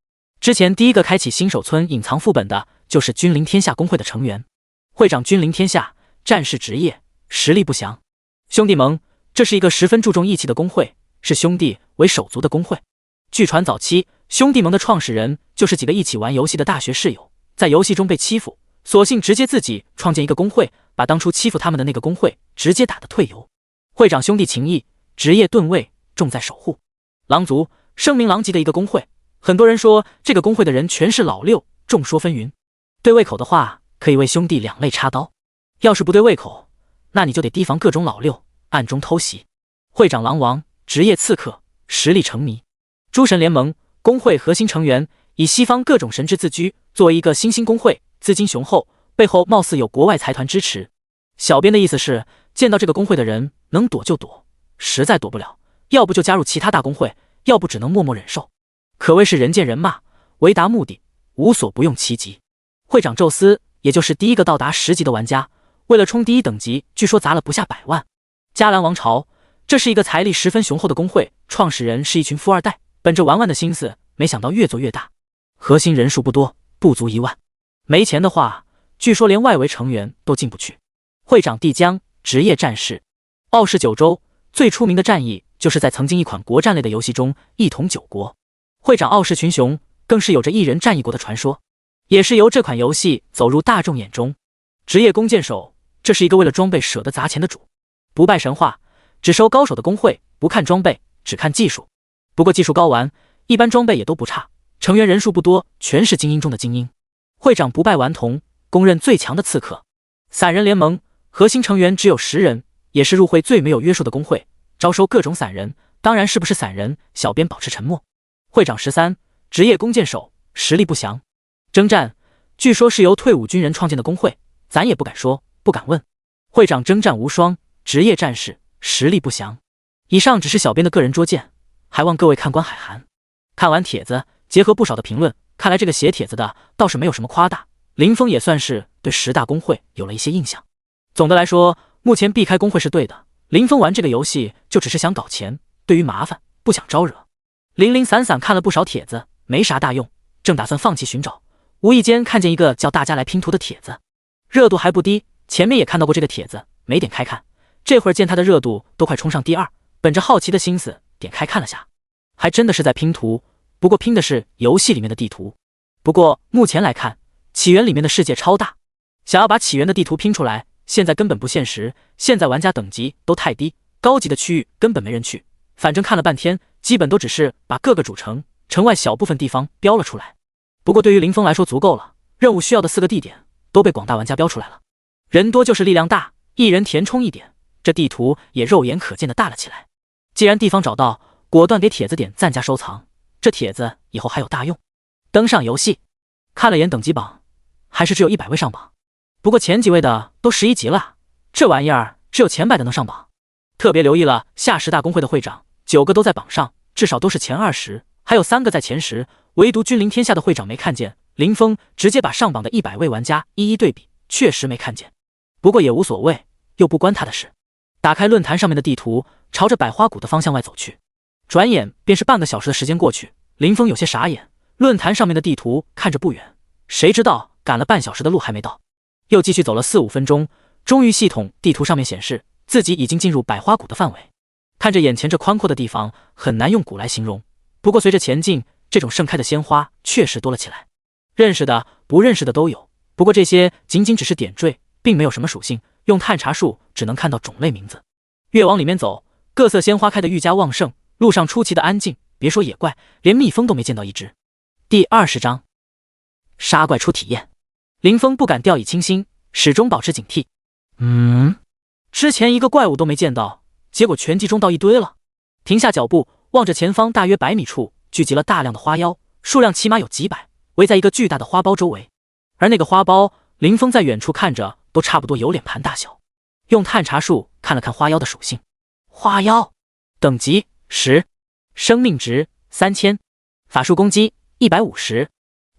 之前第一个开启新手村隐藏副本的就是君临天下公会的成员。会长君临天下，战士职业，实力不详。兄弟盟，这是一个十分注重义气的公会，是兄弟为手足的公会。据传早期兄弟盟的创始人就是几个一起玩游戏的大学室友，在游戏中被欺负，索性直接自己创建一个公会，把当初欺负他们的那个公会直接打得退游。会长兄弟情谊，职业盾位，重在守护。狼族，声名狼藉的一个公会，很多人说这个公会的人全是老六，众说纷纭。对胃口的话，可以为兄弟2肋插刀；要是不对胃口，那你就得提防各种老六暗中偷袭。会长狼王，职业刺客，实力成谜。诸神联盟公会核心成员以西方各种神之自居，作为一个新兴公会，资金雄厚，背后貌似有国外财团支持。小编的意思是，见到这个公会的人能躲就躲，实在躲不了，要不就加入其他大公会，要不只能默默忍受，可谓是人见人骂，为达目的，无所不用其极。会长宙斯，也就是第一个到达10级的玩家，为了冲第1等级，据说砸了不下100万。迦兰王朝，这是一个财力十分雄厚的公会，创始人是一群富二代，本着玩玩的心思，没想到越做越大，核心人数不多，不足1万。没钱的话，据说连外围成员都进不去。会长帝江，职业战士。傲视九州，最出名的战役就是在曾经一款国战类的游戏中一统9国。会长傲视群雄，更是有着一人战一国的传说，也是由这款游戏走入大众眼中。职业弓箭手，这是一个为了装备舍得砸钱的主，不拜神话，只收高手的公会，不看装备，只看技术。不过技术高玩，一般装备也都不差，成员人数不多，全是精英中的精英。会长不败顽童，公认最强的刺客。散人联盟核心成员只有10人，也是入会最没有约束的公会，招收各种散人，当然是不是散人，小编保持沉默。会长13，职业弓箭手，实力不详。征战，据说是由退伍军人创建的公会，咱也不敢说，不敢问。会长征战无双，职业战士，实力不详。以上只是小编的个人拙见，还望各位看官海涵。看完帖子，结合不少的评论，看来这个写帖子的倒是没有什么夸大，林峰也算是对10大公会有了一些印象。总的来说，目前避开公会是对的，林峰玩这个游戏就只是想搞钱，对于麻烦不想招惹。零零散散看了不少帖子，没啥大用，正打算放弃寻找，无意间看见一个叫大家来拼图的帖子，热度还不低，前面也看到过这个帖子，没点开看，这会儿见他的热度都快冲上第2，本着好奇的心思点开看了下，还真的是在拼图，不过拼的是游戏里面的地图。不过目前来看，起源里面的世界超大，想要把起源的地图拼出来，现在根本不现实，现在玩家等级都太低，高级的区域根本没人去，反正看了半天，基本都只是把各个主城、城外小部分地方标了出来。不过对于林峰来说足够了，任务需要的4个地点都被广大玩家标出来了。人多就是力量大，一人填充一点，这地图也肉眼可见的大了起来。既然地方找到，果断给帖子点赞加收藏，这帖子以后还有大用。登上游戏，看了眼等级榜，还是只有100位上榜。不过前几位的都11级了，这玩意儿只有前100的能上榜。特别留意了下10大公会的会长，9个都在榜上，至少都是前20，还有3个在前10，唯独君临天下的会长没看见。林峰直接把上榜的100位玩家一一对比，确实没看见。不过也无所谓，又不关他的事。打开论坛上面的地图，朝着百花谷的方向外走去。转眼便是半个小时的时间过去，林峰有些傻眼，论坛上面的地图看着不远，谁知道赶了半小时的路还没到。又继续走了4-5分钟，终于系统地图上面显示自己已经进入百花谷的范围。看着眼前这宽阔的地方，很难用谷来形容。不过随着前进，这种盛开的鲜花确实多了起来，认识的、不认识的都有。不过这些仅仅只是点缀，并没有什么属性，用探查术只能看到种类名字。越往里面走，各色鲜花开得愈加旺盛，路上出奇的安静，别说野怪，连蜜蜂都没见到一只。第20章，杀怪初体验。林峰不敢掉以轻心，始终保持警惕。之前一个怪物都没见到，结果全集中到一堆了。停下脚步，望着前方大约100米处聚集了大量的花妖，数量起码有几百，围在一个巨大的花苞周围。而那个花苞，林峰在远处看着都差不多有脸盘大小。用探查术看了看花妖的属性，花妖等级10，生命值3000，法术攻击150，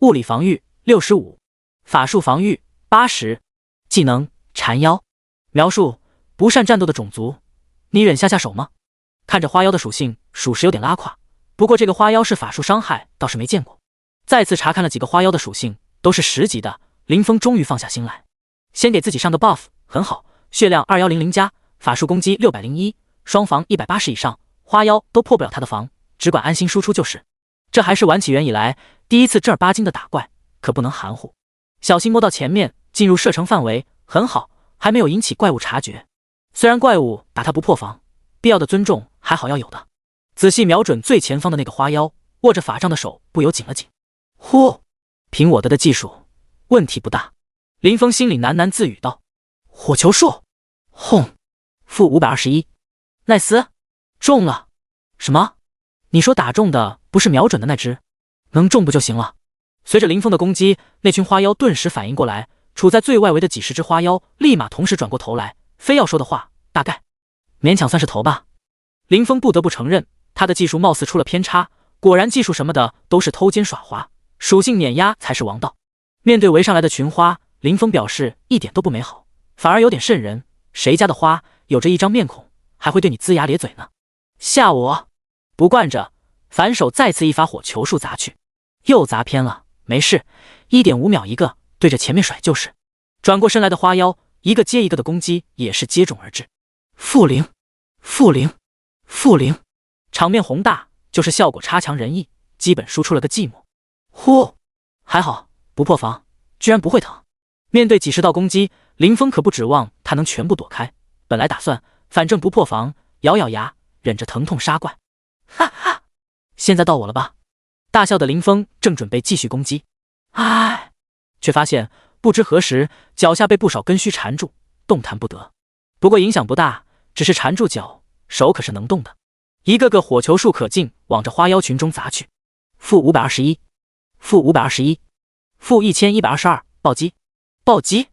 物理防御65，法术防御80，技能缠妖。描述：不善战斗的种族，你忍下手吗？看着花妖的属性，属实有点拉胯。不过这个花妖是法术伤害，倒是没见过。再次查看了几个花妖的属性，都是10级的。林峰终于放下心来，先给自己上个 buff， 很好，血量2100加，法术攻击601，双防180以上，花妖都破不了他的防，只管安心输出就是。这还是玩起源以来第一次正儿八经的打怪，可不能含糊。小心摸到前面，进入射程范围，很好，还没有引起怪物察觉。虽然怪物打他不破防，必要的尊重还好要有的。仔细瞄准最前方的那个花妖，握着法杖的手不由紧了紧。呼，凭我的技术，问题不大。林峰心里喃喃自语道。火球术，轰，负521，奈斯，中了。什么？你说打中的不是瞄准的那只？能中不就行了？随着林峰的攻击，那群花妖顿时反应过来，处在最外围的几十只花妖立马同时转过头来，非要说的话，大概勉强算是头吧。林峰不得不承认，他的技术貌似出了偏差，果然技术什么的都是偷奸耍滑，属性碾压才是王道。面对围上来的群花，林峰表示一点都不美好，反而有点瘆人。谁家的花有着一张面孔，还会对你龇牙咧嘴呢？吓我！不惯着，反手再次一发火球术砸去，又砸偏了，没事，1.5秒一个，对着前面甩就是。转过身来的花妖，一个接一个的攻击也是接踵而至。负0，负0，负0，场面宏大，就是效果差强人意，基本输出了个寂寞。呼，还好不破防，居然不会疼。面对几十道攻击，林峰可不指望他能全部躲开，本来打算反正不破防，咬咬牙忍着疼痛杀怪。哈哈，现在到我了吧？大笑的林峰正准备继续攻击，唉，却发现不知何时脚下被不少根须缠住，动弹不得。不过影响不大，只是缠住脚，手可是能动的。一个个火球术可劲往着花妖群中砸去。负521，负521，负1122，暴击，暴击！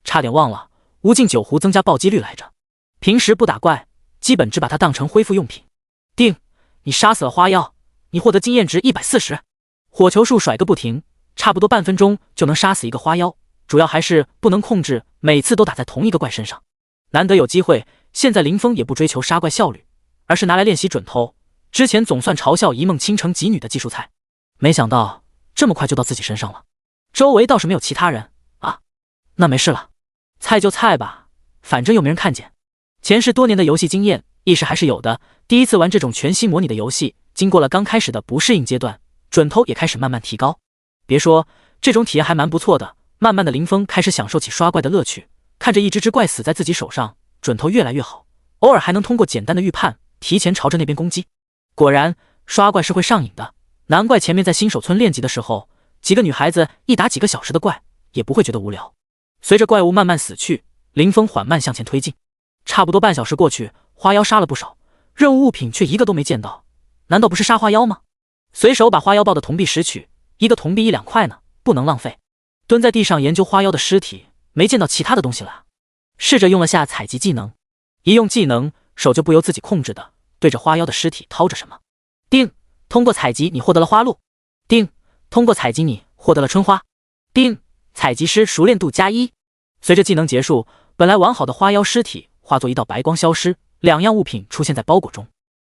差点忘了，无尽酒壶增加暴击率来着。平时不打怪，基本只把它当成恢复用品。定，你杀死了花妖，你获得经验值140。火球术甩个不停，差不多半分钟就能杀死一个花妖，主要还是不能控制每次都打在同一个怪身上。难得有机会，现在林峰也不追求杀怪效率，而是拿来练习准头。之前总算嘲笑一梦倾城极女的技术菜，没想到这么快就到自己身上了。周围倒是没有其他人啊，那没事了，菜就菜吧，反正又没人看见。前世多年的游戏经验，意识还是有的。第一次玩这种全息模拟的游戏，经过了刚开始的不适应阶段，准头也开始慢慢提高。别说，这种体验还蛮不错的。慢慢的，林峰开始享受起刷怪的乐趣，看着一只只怪死在自己手上，准头越来越好，偶尔还能通过简单的预判，提前朝着那边攻击。果然，刷怪是会上瘾的，难怪前面在新手村练级的时候，几个女孩子一打几个小时的怪，也不会觉得无聊。随着怪物慢慢死去，林峰缓慢向前推进。差不多半小时过去，花妖杀了不少，任务物品却一个都没见到。难道不是杀花妖吗？随手把花妖抱的铜币拾取，一个铜币1-2块呢，不能浪费。蹲在地上研究花妖的尸体，没见到其他的东西了。试着用了下采集技能，一用技能，手就不由自己控制的对着花妖的尸体掏着什么。定，通过采集你获得了花露。定，通过采集你获得了春花。定，采集师熟练度+1。随着技能结束，本来完好的花妖尸体化作一道白光消失，2样物品出现在包裹中。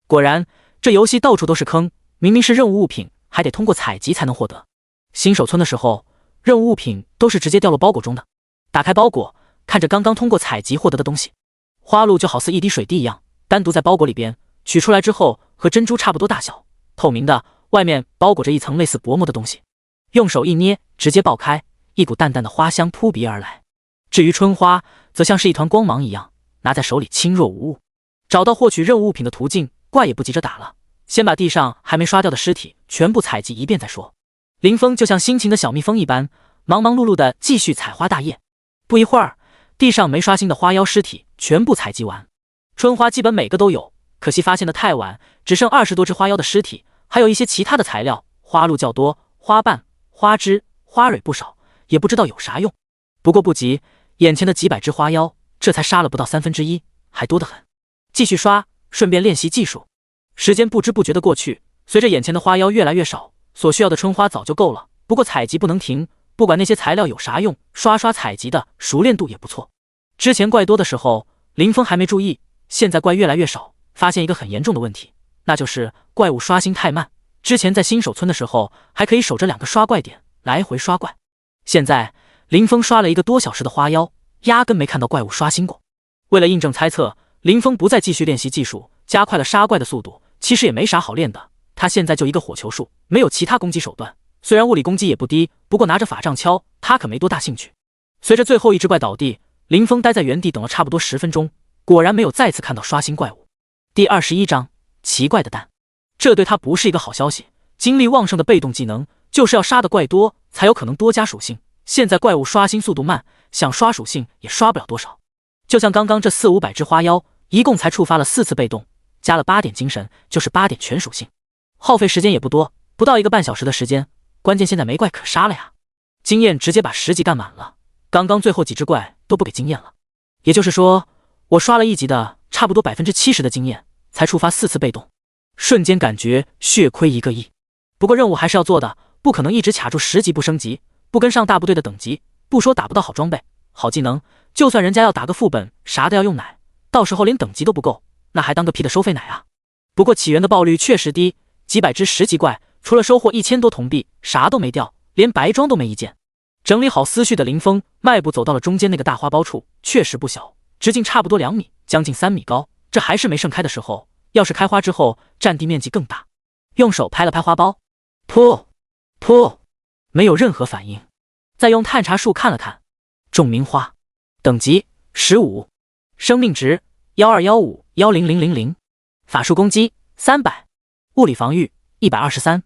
果然，这游戏到处都是坑，明明是任务物品，还得通过采集才能获得。新手村的时候，任务物品都是直接掉落包裹中的。打开包裹，看着刚刚通过采集获得的东西，花露就好似一滴水滴一样，单独在包裹里边，取出来之后和珍珠差不多大小，透明的，外面包裹着一层类似薄膜的东西。用手一捏，直接爆开，一股淡淡的花香扑鼻而来。至于春花，则像是一团光芒一样，拿在手里轻若无物。找到获取任务物品的途径，怪也不急着打了，先把地上还没刷掉的尸体全部采集一遍再说。林峰就像辛勤的小蜜蜂一般，忙忙碌碌的继续采花大业。不一会儿，地上没刷新的花妖尸体全部采集完，春花基本每个都有，可惜发现的太晚，只剩20多只花妖的尸体，还有一些其他的材料，花露较多，花瓣、花枝、花蕊不少，也不知道有啥用。不过不急，眼前的几百只花妖，这才杀了不到1/3，还多得很。继续刷，顺便练习技术。时间不知不觉的过去，随着眼前的花妖越来越少，所需要的春花早就够了。不过采集不能停，不管那些材料有啥用，刷采集的熟练度也不错。之前怪多的时候，林峰还没注意，现在怪越来越少，发现一个很严重的问题，那就是怪物刷新太慢。之前在新手村的时候，还可以守着2个刷怪点来回刷怪，现在林峰刷了1个多小时的花妖，压根没看到怪物刷新过。为了印证猜测，林峰不再继续练习技术，加快了杀怪的速度。其实也没啥好练的，他现在就一个火球术，没有其他攻击手段。虽然物理攻击也不低，不过拿着法杖敲，他可没多大兴趣。随着最后一只怪倒地，林峰待在原地等了差不多10分钟，果然没有再次看到刷新怪物。第21章，奇怪的蛋。这对他不是一个好消息。精力旺盛的被动技能，就是要杀的怪多，才有可能多加属性。现在怪物刷新速度慢，想刷属性也刷不了多少。就像刚刚这400-500只花妖，一共才触发了4次被动，加了8点精神，就是8点全属性，耗费时间也不多，不到1个半小时的时间。关键现在没怪可杀了呀，经验直接把10级干满了，刚刚最后几只怪都不给经验了。也就是说，我刷了1级的差不多70%的经验，才触发4次被动，瞬间感觉血亏1个亿。不过任务还是要做的，不可能一直卡住10级不升级，不跟上大部队的等级，不说打不到好装备、好技能，就算人家要打个副本啥的要用奶，到时候连等级都不够，那还当个屁的收费奶啊！不过起源的爆率确实低，几百只10级怪，除了收获1000多铜币，啥都没掉，连白装都没一件。整理好思绪的林峰，迈步走到了中间那个大花苞处，确实不小，直径差不多2米，将近3米高。这还是没盛开的时候，要是开花之后，占地面积更大。用手拍了拍花苞，噗噗，没有任何反应。再用探查术看了看，种名花，等级15，生命值121510000，法术攻击300，物理防御123，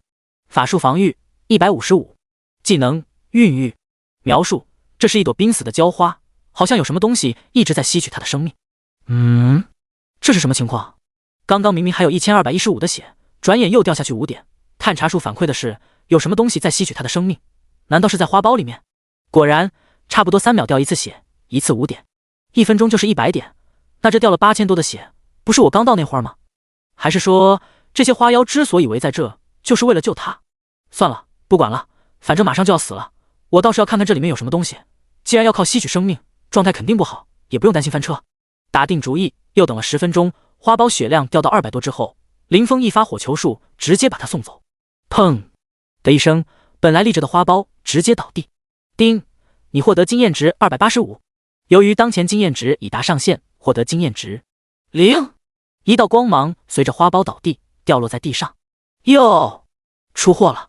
法术防御155，技能孕育。描述：这是一朵濒死的娇花，好像有什么东西一直在吸取它的生命。这是什么情况？刚刚明明还有1215的血，转眼又掉下去5点。探查术反馈的是有什么东西在吸取它的生命，难道是在花苞里面？果然，差不多3秒掉1次血，一次5点，1分钟就是100点。那这掉了8000多的血，不是我刚到那会儿吗？还是说这些花妖之所以围在这，就是为了救他？算了，不管了，反正马上就要死了，我倒是要看看这里面有什么东西。既然要靠吸取生命，状态肯定不好，也不用担心翻车。打定主意，又等了10分钟，花苞血量掉到200多之后，林峰一发火球术，直接把他送走。砰的一声，本来立着的花苞直接倒地。叮，你获得经验值285。由于当前经验值已达上限，获得经验值0。一道光芒随着花苞倒地掉落在地上。哟，出货了！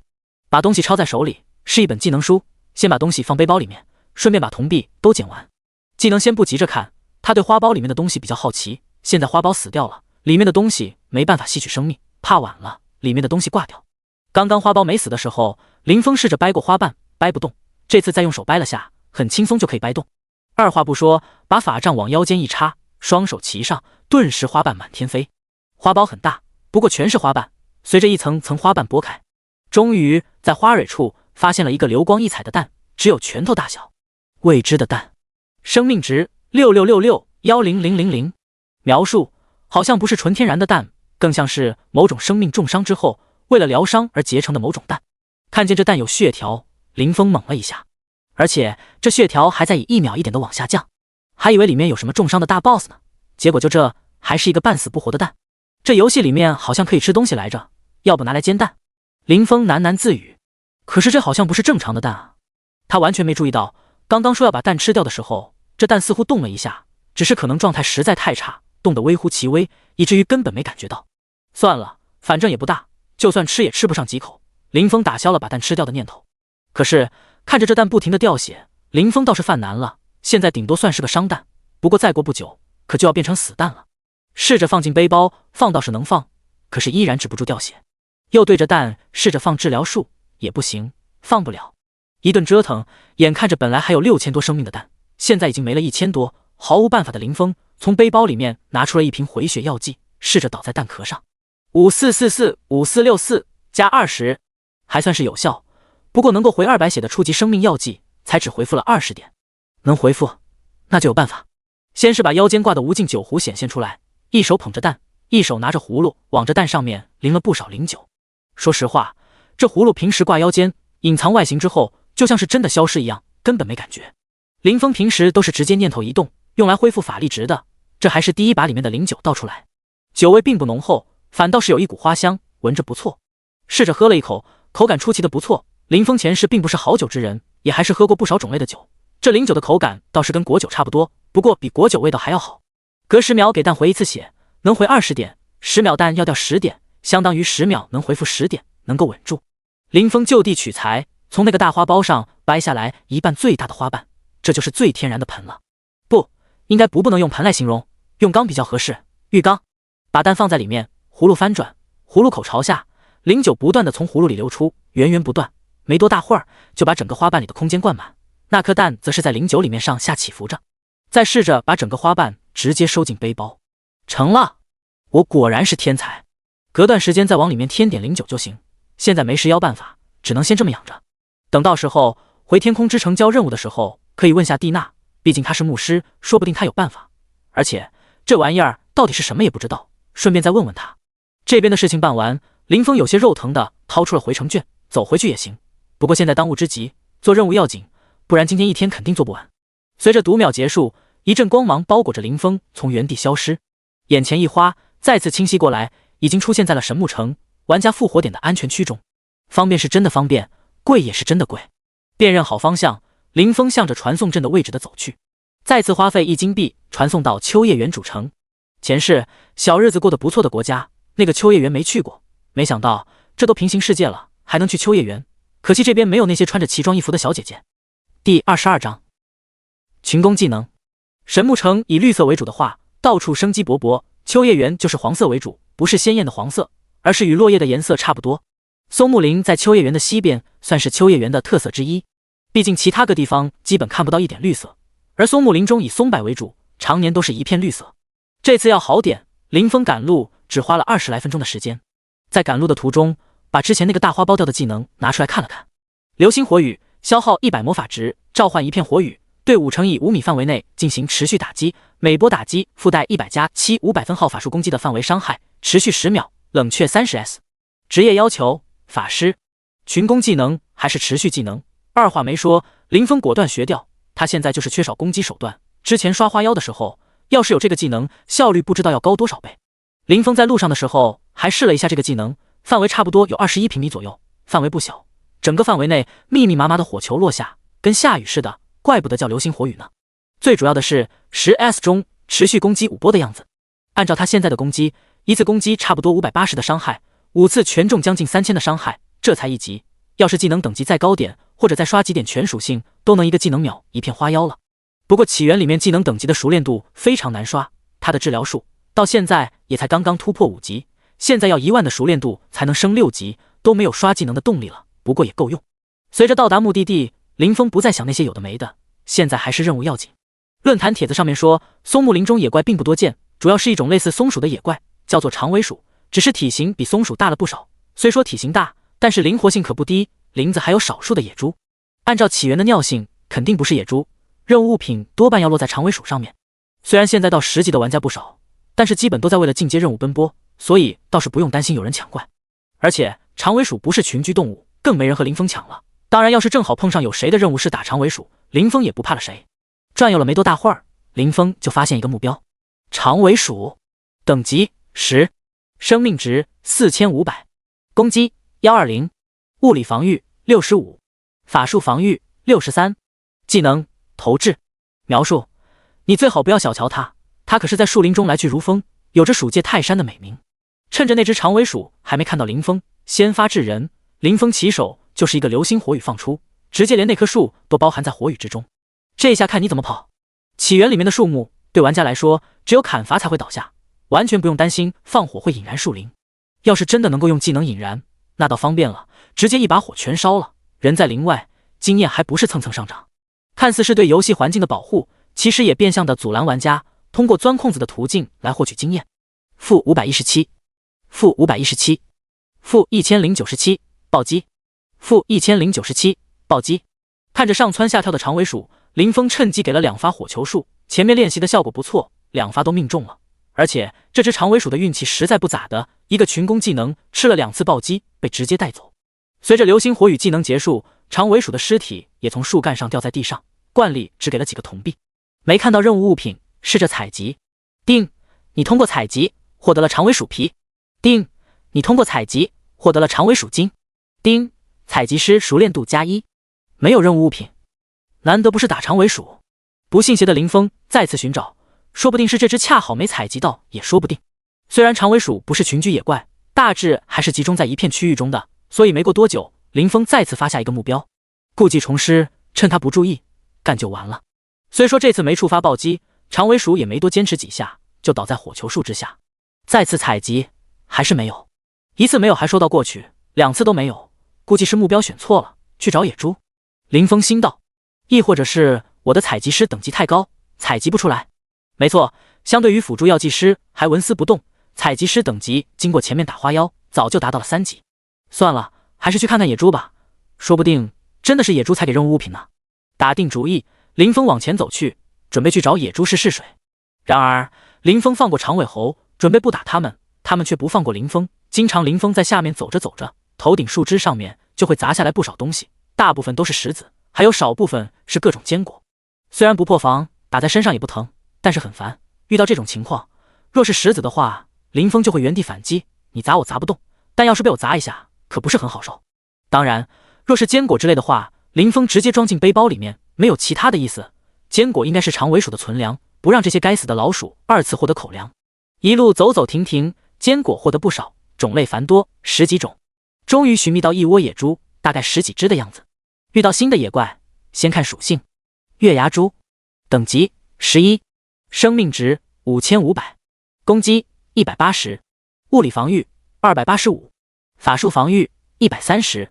把东西抄在手里，是一本技能书。先把东西放背包里面，顺便把铜币都捡完。技能先不急着看，他对花苞里面的东西比较好奇。现在花苞死掉了，里面的东西没办法吸取生命，怕晚了里面的东西挂掉。刚刚花苞没死的时候，林峰试着掰过花瓣，掰不动，这次再用手掰了下，很轻松就可以掰动。二话不说，把法杖往腰间一插，双手齐上，顿时花瓣满天飞。花苞很大，不过全是花瓣，随着一层层花瓣剥开，终于在花蕊处发现了一个流光溢彩的蛋，只有拳头大小。未知的蛋，生命值6666100000。描述：好像不是纯天然的蛋，更像是某种生命重伤之后为了疗伤而结成的某种蛋。看见这蛋有血条，林峰猛了一下，而且这血条还在以1秒1点的往下降，还以为里面有什么重伤的大 boss 呢，结果就这还是一个半死不活的蛋。这游戏里面好像可以吃东西来着，要不拿来煎蛋？林峰喃喃自语。可是这好像不是正常的蛋啊！他完全没注意到，刚刚说要把蛋吃掉的时候，这蛋似乎动了一下，只是可能状态实在太差，动得微乎其微，以至于根本没感觉到。算了，反正也不大，就算吃也吃不上几口。林峰打消了把蛋吃掉的念头。可是看着这蛋不停的掉血，林峰倒是犯难了。现在顶多算是个伤蛋，不过再过不久，可就要变成死蛋了。试着放进背包，放倒是能放，可是依然止不住掉血。又对着蛋试着放治疗术，也不行，放不了。一顿折腾，眼看着本来还有6000多生命的蛋，现在已经没了1000多。毫无办法的林峰从背包里面拿出了一瓶回血药剂，试着倒在蛋壳上。54445464加20，还算是有效，不过能够回200血的初级生命药剂，才只回复了20点。能回复，那就有办法。先是把腰间挂的无尽酒壶显现出来，一手捧着蛋，一手拿着葫芦，往着蛋上面淋了不少灵酒。说实话，这葫芦平时挂腰间，隐藏外形之后，就像是真的消失一样，根本没感觉。林峰平时都是直接念头一动，用来恢复法力值的，这还是第一把里面的灵酒倒出来，酒味并不浓厚，反倒是有一股花香，闻着不错。试着喝了一口，口感出奇的不错。林峰前世并不是好酒之人，也还是喝过不少种类的酒，这灵酒的口感倒是跟果酒差不多，不过比果酒味道还要好。隔10秒给蛋回一次血，能回20点，10秒蛋要掉10点，相当于10秒能回复10点，能够稳住。林峰就地取材，从那个大花苞上掰下来一半最大的花瓣，这就是最天然的盆了。不，应该不能用盆来形容，用缸比较合适。浴缸，把蛋放在里面，葫芦翻转，葫芦口朝下，灵酒不断的从葫芦里流出，源源不断。没多大会儿，就把整个花瓣里的空间灌满。那颗蛋则是在灵酒里面上下起伏着。再试着把整个花瓣直接收进背包，成了！我果然是天才。隔段时间再往里面添点灵酒就行。现在没时妖办法，只能先这么养着。等到时候回天空之城交任务的时候，可以问下蒂娜，毕竟她是牧师，说不定她有办法。而且这玩意儿到底是什么也不知道，顺便再问问她。这边的事情办完，林峰有些肉疼的掏出了回程券，走回去也行。不过现在当务之急，做任务要紧，不然今天一天肯定做不完。随着读秒结束，一阵光芒包裹着林峰从原地消失，眼前一花，再次清晰过来，已经出现在了神木城玩家复活点的安全区中。方便是真的方便，贵也是真的贵。辨认好方向，林峰向着传送阵的位置的走去，再次花费1金币传送到秋叶原主城。前世小日子过得不错的国家，那个秋叶原没去过，没想到这都平行世界了，还能去秋叶原。可惜这边没有那些穿着奇装异服的小姐姐。第22章群攻技能。神木城以绿色为主的话，到处生机勃勃，秋叶原就是黄色为主，不是鲜艳的黄色，而是与落叶的颜色差不多。松木林在秋叶原的西边，算是秋叶原的特色之一，毕竟其他个地方基本看不到一点绿色，而松木林中以松柏为主，常年都是一片绿色。这次要好点，林峰赶路只花了20来分钟的时间。在赶路的途中，把之前那个大花苞掉的技能拿出来看了看。流星火雨，消耗100魔法值，召唤一片火雨，对5乘以5米范围内进行持续打击，每波打击附带100+7 500分号法术攻击的范围伤害，持续10秒，冷却 30S。 职业要求法师。群攻技能还是持续技能，二话没说，林峰果断学掉。他现在就是缺少攻击手段，之前刷花妖的时候，要是有这个技能，效率不知道要高多少倍。林峰在路上的时候还试了一下这个技能，范围差不多有21平米左右，范围不小，整个范围内密密麻麻的火球落下，跟下雨似的，怪不得叫流星火雨呢。最主要的是 10S 中持续攻击5波的样子，按照他现在的攻击，一次攻击差不多580的伤害，5次全中将近3000的伤害，这才1级。要是技能等级再高点，或者再刷几点全属性，都能一个技能秒一片花妖了。不过起源里面技能等级的熟练度非常难刷，他的治疗术到现在也才刚刚突破5级，现在要1万的熟练度才能升6级，都没有刷技能的动力了，不过也够用。随着到达目的地，林峰不再想那些有的没的，现在还是任务要紧。论坛帖子上面说，松木林中野怪并不多见，主要是一种类似松鼠的野怪，叫做长尾鼠，只是体型比松鼠大了不少。虽说体型大，但是灵活性可不低，林子还有少数的野猪。按照起源的尿性，肯定不是野猪，任务物品多半要落在长尾鼠上面。虽然现在到10级的玩家不少，但是基本都在为了进阶任务奔波，所以倒是不用担心有人抢怪。而且长尾鼠不是群居动物，更没人和林峰抢了。当然要是正好碰上有谁的任务是打长尾鼠，林峰也不怕了谁。转悠了没多大会儿，林峰就发现一个目标，长尾鼠，等级10，生命值4500，攻击120，物理防御65，法术防御63，技能投掷。描述：你最好不要小瞧它，它可是在树林中来去如风，有着鼠界泰山的美名。趁着那只长尾鼠还没看到林峰，先发制人。林峰起手就是一个流星火雨放出，直接连那棵树都包含在火雨之中。这下看你怎么跑！起源里面的树木对玩家来说，只有砍伐才会倒下，完全不用担心放火会引燃树林。要是真的能够用技能引燃，那倒方便了，直接一把火全烧了。人在林外，经验还不是蹭蹭上涨。看似是对游戏环境的保护，其实也变相的阻拦玩家通过钻空子的途径来获取经验。负517，负517，负1097，暴击，负1097，暴击。看着上蹿下跳的长尾鼠，林峰趁机给了2发火球术，前面练习的效果不错，2发都命中了。而且这只长尾鼠的运气实在不咋的，一个群攻技能吃了2次暴击，被直接带走。随着流星火雨技能结束，长尾鼠的尸体也从树干上掉在地上，惯例只给了几个铜币。没看到任务物品，试着采集。定，你通过采集获得了长尾鼠皮。定，你通过采集获得了长尾鼠筋。丁，采集师熟练度+1。没有任务物品，难得不是打长尾鼠。不信邪的林峰再次寻找，说不定是这只恰好没采集到也说不定。虽然长尾鼠不是群居野怪，大致还是集中在一片区域中的，所以没过多久，林峰再次发下一个目标，故技重施，趁他不注意干就完了。虽说这次没触发暴击，长尾鼠也没多坚持几下就倒在火球树之下。再次采集还是没有，1次没有还说到过去，2次都没有，估计是目标选错了，去找野猪。林峰心道，亦或者是我的采集师等级太高，采集不出来。没错，相对于辅助药剂师还纹丝不动，采集师等级经过前面打花妖，早就达到了3级。算了，还是去看看野猪吧，说不定真的是野猪才给任务物品呢。打定主意，林峰往前走去，准备去找野猪试试水。然而林峰放过长尾猴，准备不打他们，他们却不放过林峰。经常林峰在下面走着走着，头顶树枝上面就会砸下来不少东西，大部分都是石子，还有少部分是各种坚果。虽然不破防，打在身上也不疼，但是很烦。遇到这种情况，若是石子的话，林峰就会原地反击，你砸我砸不动，但要是被我砸一下，可不是很好受。当然，若是坚果之类的话，林峰直接装进背包里面，没有其他的意思。坚果应该是长尾鼠的存粮，不让这些该死的老鼠2次获得口粮。一路走走停停，坚果获得不少，种类繁多，10几种。终于寻觅到一窝野猪，大概10几只的样子。遇到新的野怪，先看属性。月牙猪，等级11，生命值5500，攻击180，物理防御285，法术防御130，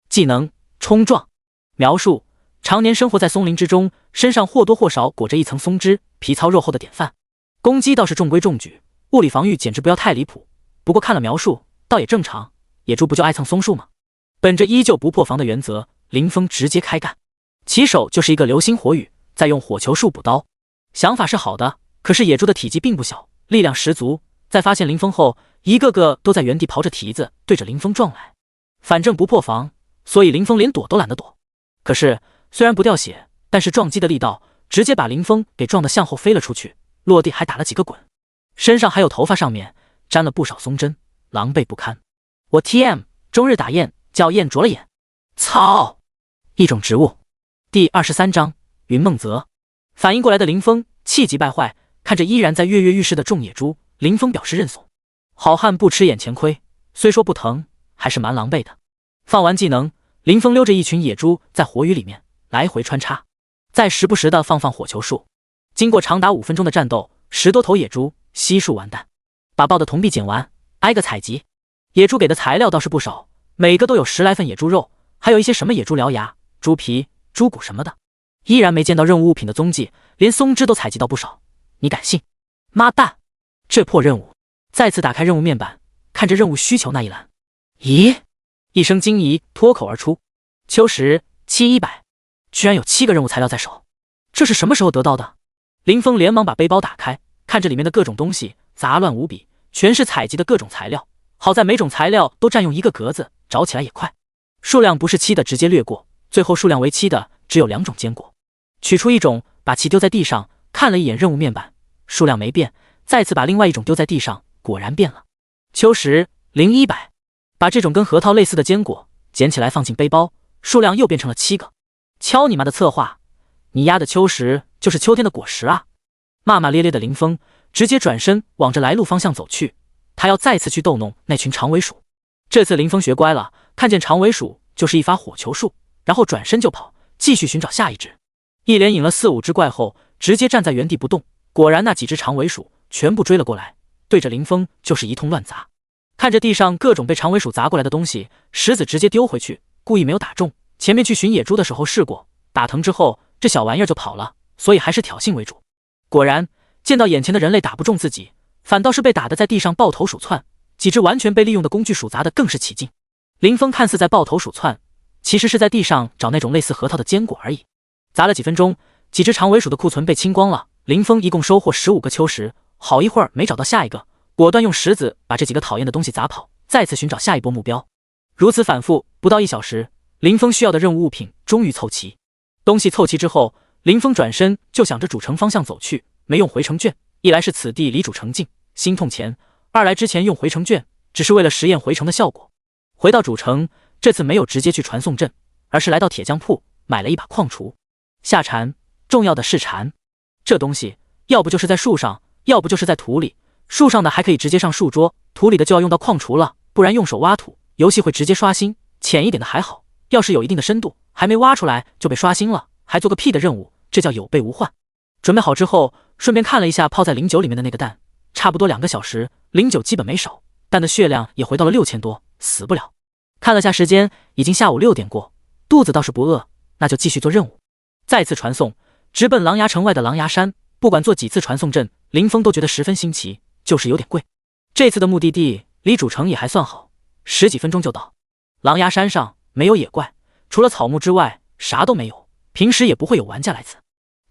技能冲撞。描述：常年生活在松林之中，身上或多或少裹着一层松脂，皮糙肉厚的典范。攻击倒是中规中矩，物理防御简直不要太离谱。不过看了描述，倒也正常，野猪不就爱蹭松树吗？本着依旧不破防的原则，林峰直接开干。起手就是一个流星火雨，再用火球术补刀。想法是好的，可是野猪的体积并不小，力量十足。在发现林峰后，一个个都在原地刨着蹄子，对着林峰撞来。反正不破防，所以林峰连躲都懒得躲。可是虽然不掉血，但是撞击的力道直接把林峰给撞得向后飞了出去，落地还打了几个滚，身上还有头发上面沾了不少松针，狼狈不堪。我 TM 终日打雁，叫雁啄了眼。操！一种植物。第23章云梦泽。反应过来的林峰气急败坏，看着依然在跃跃欲试的众野猪，林峰表示认怂。好汉不吃眼前亏，虽说不疼，还是蛮狼狈的。放完技能，林峰溜着一群野猪在火雨里面来回穿插，再时不时的放火球术。经过长达5分钟的战斗，10多头野猪悉数完蛋。把爆的铜币捡完，挨个采集。野猪给的材料倒是不少，每个都有10来份野猪肉，还有一些什么野猪獠牙、猪皮、猪骨什么的。依然没见到任务物品的踪迹，连松枝都采集到不少。你敢信？妈蛋！这破任务！再次打开任务面板，看着任务需求那一栏，咦？一声惊疑脱口而出。秋实7100，居然有7个任务材料在手，这是什么时候得到的？林峰连忙把背包打开，看着里面的各种东西，杂乱无比，全是采集的各种材料。好在每种材料都占用一个格子，找起来也快。数量不是7的直接略过，最后数量为7的只有2种坚果。取出一种，把其丢在地上，看了一眼任务面板，数量没变，再次把另外一种丢在地上，果然变了。秋实0100，把这种跟核桃类似的坚果捡起来放进背包，数量又变成了7个。敲你妈的策划，你丫的秋实就是秋天的果实啊！骂骂咧咧的林峰直接转身往着来路方向走去，他要再次去逗弄那群长尾鼠。这次林峰学乖了，看见长尾鼠就是一发火球术，然后转身就跑，继续寻找下一只。一连引了4、5只怪后，直接站在原地不动。果然那几只长尾鼠全部追了过来，对着林峰就是一通乱砸。看着地上各种被长尾鼠砸过来的东西，石子直接丢回去，故意没有打中。前面去寻野猪的时候试过，打疼之后这小玩意儿就跑了，所以还是挑衅为主。果然见到眼前的人类打不中自己，反倒是被打得在地上抱头鼠窜，几只完全被利用的工具鼠砸得更是起劲。林峰看似在抱头鼠窜，其实是在地上找那种类似核桃的坚果而已。砸了几分钟，几只长尾鼠的库存被清光了，林峰一共收获15个秋石，好一会儿没找到下一个，果断用石子把这几个讨厌的东西砸跑，再次寻找下一波目标。如此反复，不到1小时，林峰需要的任务物品终于凑齐。东西凑齐之后，林峰转身就想着主城方向走去，没用回城券，一来是此地离主城近，心痛钱；二来之前用回城券只是为了实验回城的效果。回到主城，这次没有直接去传送阵，而是来到铁匠铺买了一把矿锄。下蝉，重要的是蝉，这东西要不就是在树上，要不就是在土里。树上的还可以直接上树桌，土里的就要用到矿锄了，不然用手挖土，游戏会直接刷新。浅一点的还好，要是有一定的深度，还没挖出来就被刷新了，还做个屁的任务，这叫有备无患。准备好之后，顺便看了一下泡在09里面的那个蛋，差不多2个小时，09基本没少，蛋的血量也回到了6000多，死不了。看了下时间，已经下午6点过，肚子倒是不饿，那就继续做任务。再次传送，直奔狼牙城外的狼牙山。不管做几次传送阵，林峰都觉得十分新奇，就是有点贵。这次的目的地离主城也还算好，10几分钟就到。狼牙山上没有野怪，除了草木之外啥都没有，平时也不会有玩家来此。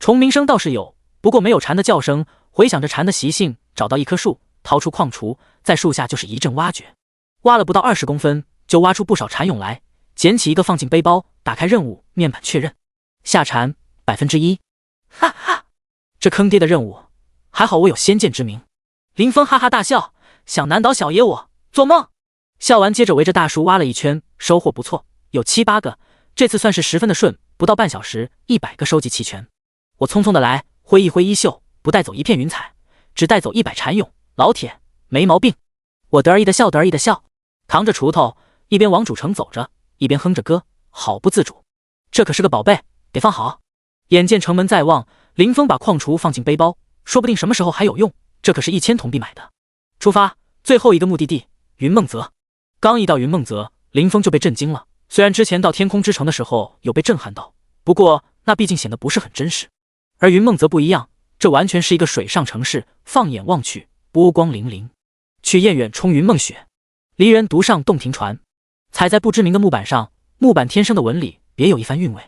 虫鸣声倒是有，不过没有蝉的叫声。回想着蝉的习性，找到一棵树，掏出矿锄，在树下就是一阵挖掘。挖了不到20公分，就挖出不少蝉蛹来，捡起一个放进背包，打开任务面板确认，下蝉1%。哈哈，这坑爹的任务，还好我有先见之明。林峰哈哈大笑，想难倒小爷我，做梦。笑完接着围着大树挖了一圈，收获不错，有7、8个，这次算是十分的顺，不到半小时100个收集齐全。我匆匆的来，挥一挥衣袖，不带走一片云彩，只带走100蝉蛹，老铁，没毛病。我得意的笑，扛着锄头，一边往主城走着，一边哼着歌，好不自主。这可是个宝贝，得放好。眼见城门在望，林峰把矿锄放进背包，说不定什么时候还有用，这可是1000铜币买的。出发，最后一个目的地云梦泽。刚一到云梦泽，林峰就被震惊了。虽然之前到天空之城的时候有被震撼到，不过那毕竟显得不是很真实。而云梦泽不一样，这完全是一个水上城市，放眼望去波光粼粼。去雁远冲云梦雪，离人独上洞庭船。踩在不知名的木板上，木板天生的纹理别有一番韵味。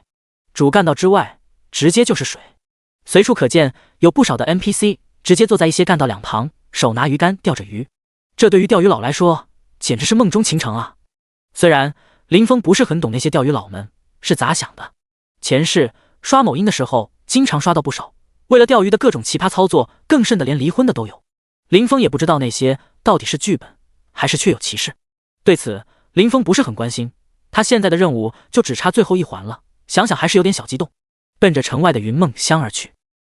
主干道之外直接就是水，随处可见有不少的 NPC 直接坐在一些干道两旁，手拿鱼竿钓着鱼。这对于钓鱼佬来说简直是梦中情城啊。虽然林峰不是很懂那些钓鱼佬们是咋想的，前世刷某音的时候经常刷到不少为了钓鱼的各种奇葩操作，更甚的连离婚的都有。林峰也不知道那些到底是剧本还是确有其事，对此林峰不是很关心，他现在的任务就只差最后一环了，想想还是有点小激动，奔着城外的云梦乡而去。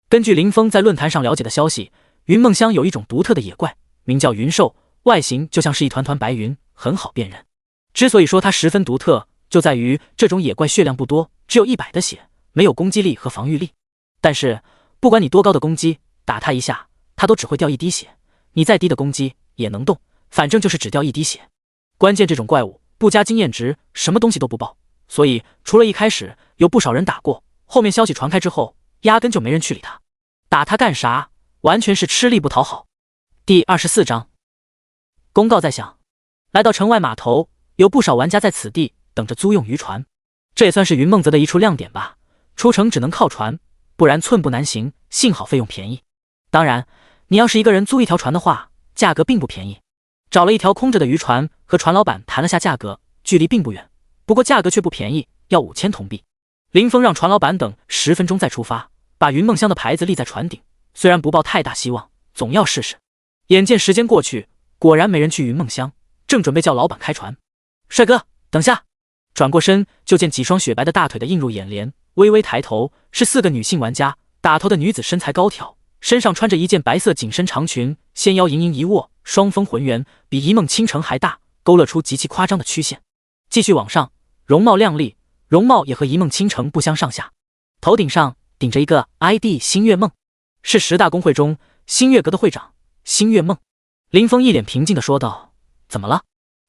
根据林峰在论坛上了解的消息，云梦乡有一种独特的野怪，名叫云兽，外形就像是一团团白云，很好辨认。之所以说它十分独特，就在于这种野怪血量不多，只有100的血，没有攻击力和防御力。但是不管你多高的攻击，打它一下，它都只会掉1滴血，你再低的攻击也能动，反正就是只掉1滴血。关键这种怪物不加经验值，什么东西都不爆，所以除了一开始有不少人打过，后面消息传开之后，压根就没人去理他。打他干啥？完全是吃力不讨好。第24章，公告在响。来到城外码头，有不少玩家在此地等着租用渔船，这也算是云梦泽的一处亮点吧。出城只能靠船，不然寸步难行，幸好费用便宜。当然，你要是一个人租一条船的话，价格并不便宜。找了一条空着的渔船，和船老板谈了下价格，距离并不远，不过价格却不便宜，要5000铜币。林峰让船老板等10分钟再出发，把云梦乡的牌子立在船顶，虽然不抱太大希望，总要试试。眼见时间过去，果然没人去云梦乡，正准备叫老板开船。帅哥，等下！转过身就见几双雪白的大腿的映入眼帘，微微抬头，是4个女性玩家。打头的女子身材高挑，身上穿着一件白色紧身长裙，纤腰盈盈一握，双峰浑圆，比一梦倾城还大，勾勒出极其夸张的曲线。继续往上，容貌靓丽，容貌也和一梦倾城不相上下。头顶上顶着一个 ID 星月梦，是10大公会中星月阁的会长星月梦。林峰一脸平静地说道：“怎么了？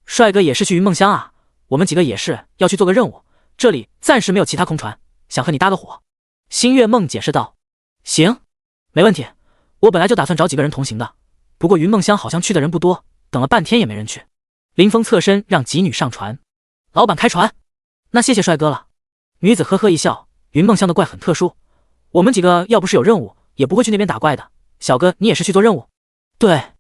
帅哥也是去云梦乡啊？我们几个也是要去做个任务，这里暂时没有其他空船，想和你搭个伙。”星月梦解释道：“行，没问题，我本来就打算找几个人同行的，不过云梦乡好像去的人不多，等了半天也没人去。”林峰侧身让几女上船。老板开船，那谢谢帅哥了。女子呵呵一笑，云梦乡的怪很特殊，我们几个要不是有任务，也不会去那边打怪的。小哥，你也是去做任务？对，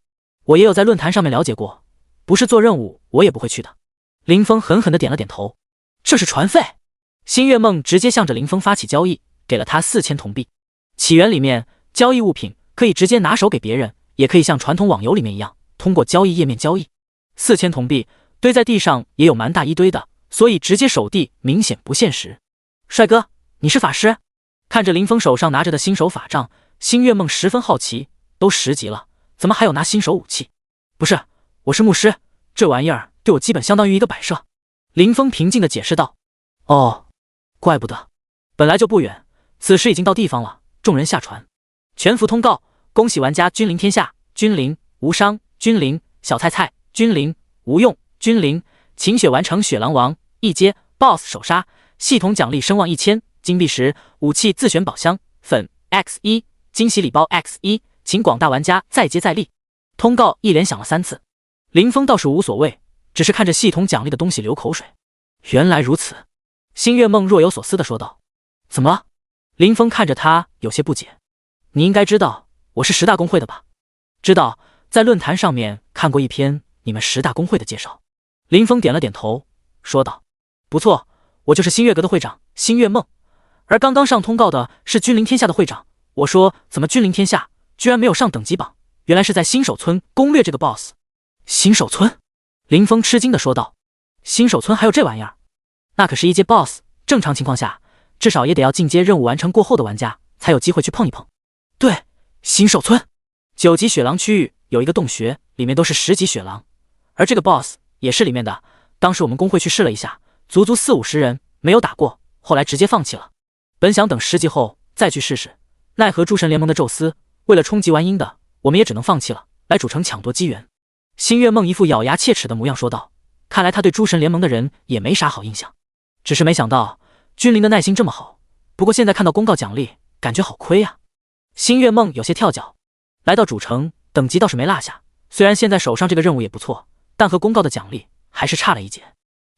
我也有在论坛上面了解过，不是做任务我也不会去的。林峰狠狠地点了点头。这是船费。星月梦直接向着林峰发起交易，给了他4000铜币。起源里面交易物品可以直接拿手给别人，也可以像传统网游里面一样通过交易页面交易。4000铜币堆在地上也有蛮大一堆的，所以直接手递明显不现实。帅哥，你是法师？看着林峰手上拿着的新手法杖，星月梦十分好奇，都10级了，怎么还有拿新手武器？不是，我是牧师，这玩意儿对我基本相当于一个摆设。林峰平静地解释道。哦，怪不得，本来就不远，此时已经到地方了。众人下船。全服通告，恭喜玩家君临天下，君临无伤，君临小菜菜，君临无用，君临晴雪完成雪狼王一阶 BOSS 首杀，系统奖励声望1000，金币10，武器自选宝箱粉 X1， 惊喜礼包 X1， 请广大玩家再接再厉。通告一连响了3次。林峰倒是无所谓，只是看着系统奖励的东西流口水。原来如此。星月梦若有所思地说道。怎么了？林峰看着他有些不解。你应该知道我是10大公会的吧？知道，在论坛上面看过一篇你们10大公会的介绍。林峰点了点头，说道：不错，我就是星月阁的会长星月梦，而刚刚上通告的是君临天下的会长。我说怎么君临天下居然没有上等级榜，原来是在新手村攻略这个 BOSS。 新手村？林峰吃惊地说道。新手村还有这玩意儿？那可是一阶 BOSS， 正常情况下至少也得要进阶任务完成过后的玩家才有机会去碰一碰。对，新手村9级雪狼区域有一个洞穴，里面都是10级雪狼，而这个 BOSS 也是里面的。当时我们公会去试了一下，足足40-50人没有打过，后来直接放弃了。本想等10级后再去试试，奈何诸神联盟的宙斯为了冲击完鹰的，我们也只能放弃了，来主城抢夺机缘。星月梦一副咬牙切齿的模样说道。看来他对诸神联盟的人也没啥好印象，只是没想到君临的耐心这么好。不过现在看到公告奖励，感觉好亏啊。星月梦有些跳脚。来到主城，等级倒是没落下，虽然现在手上这个任务也不错，但和公告的奖励还是差了一截。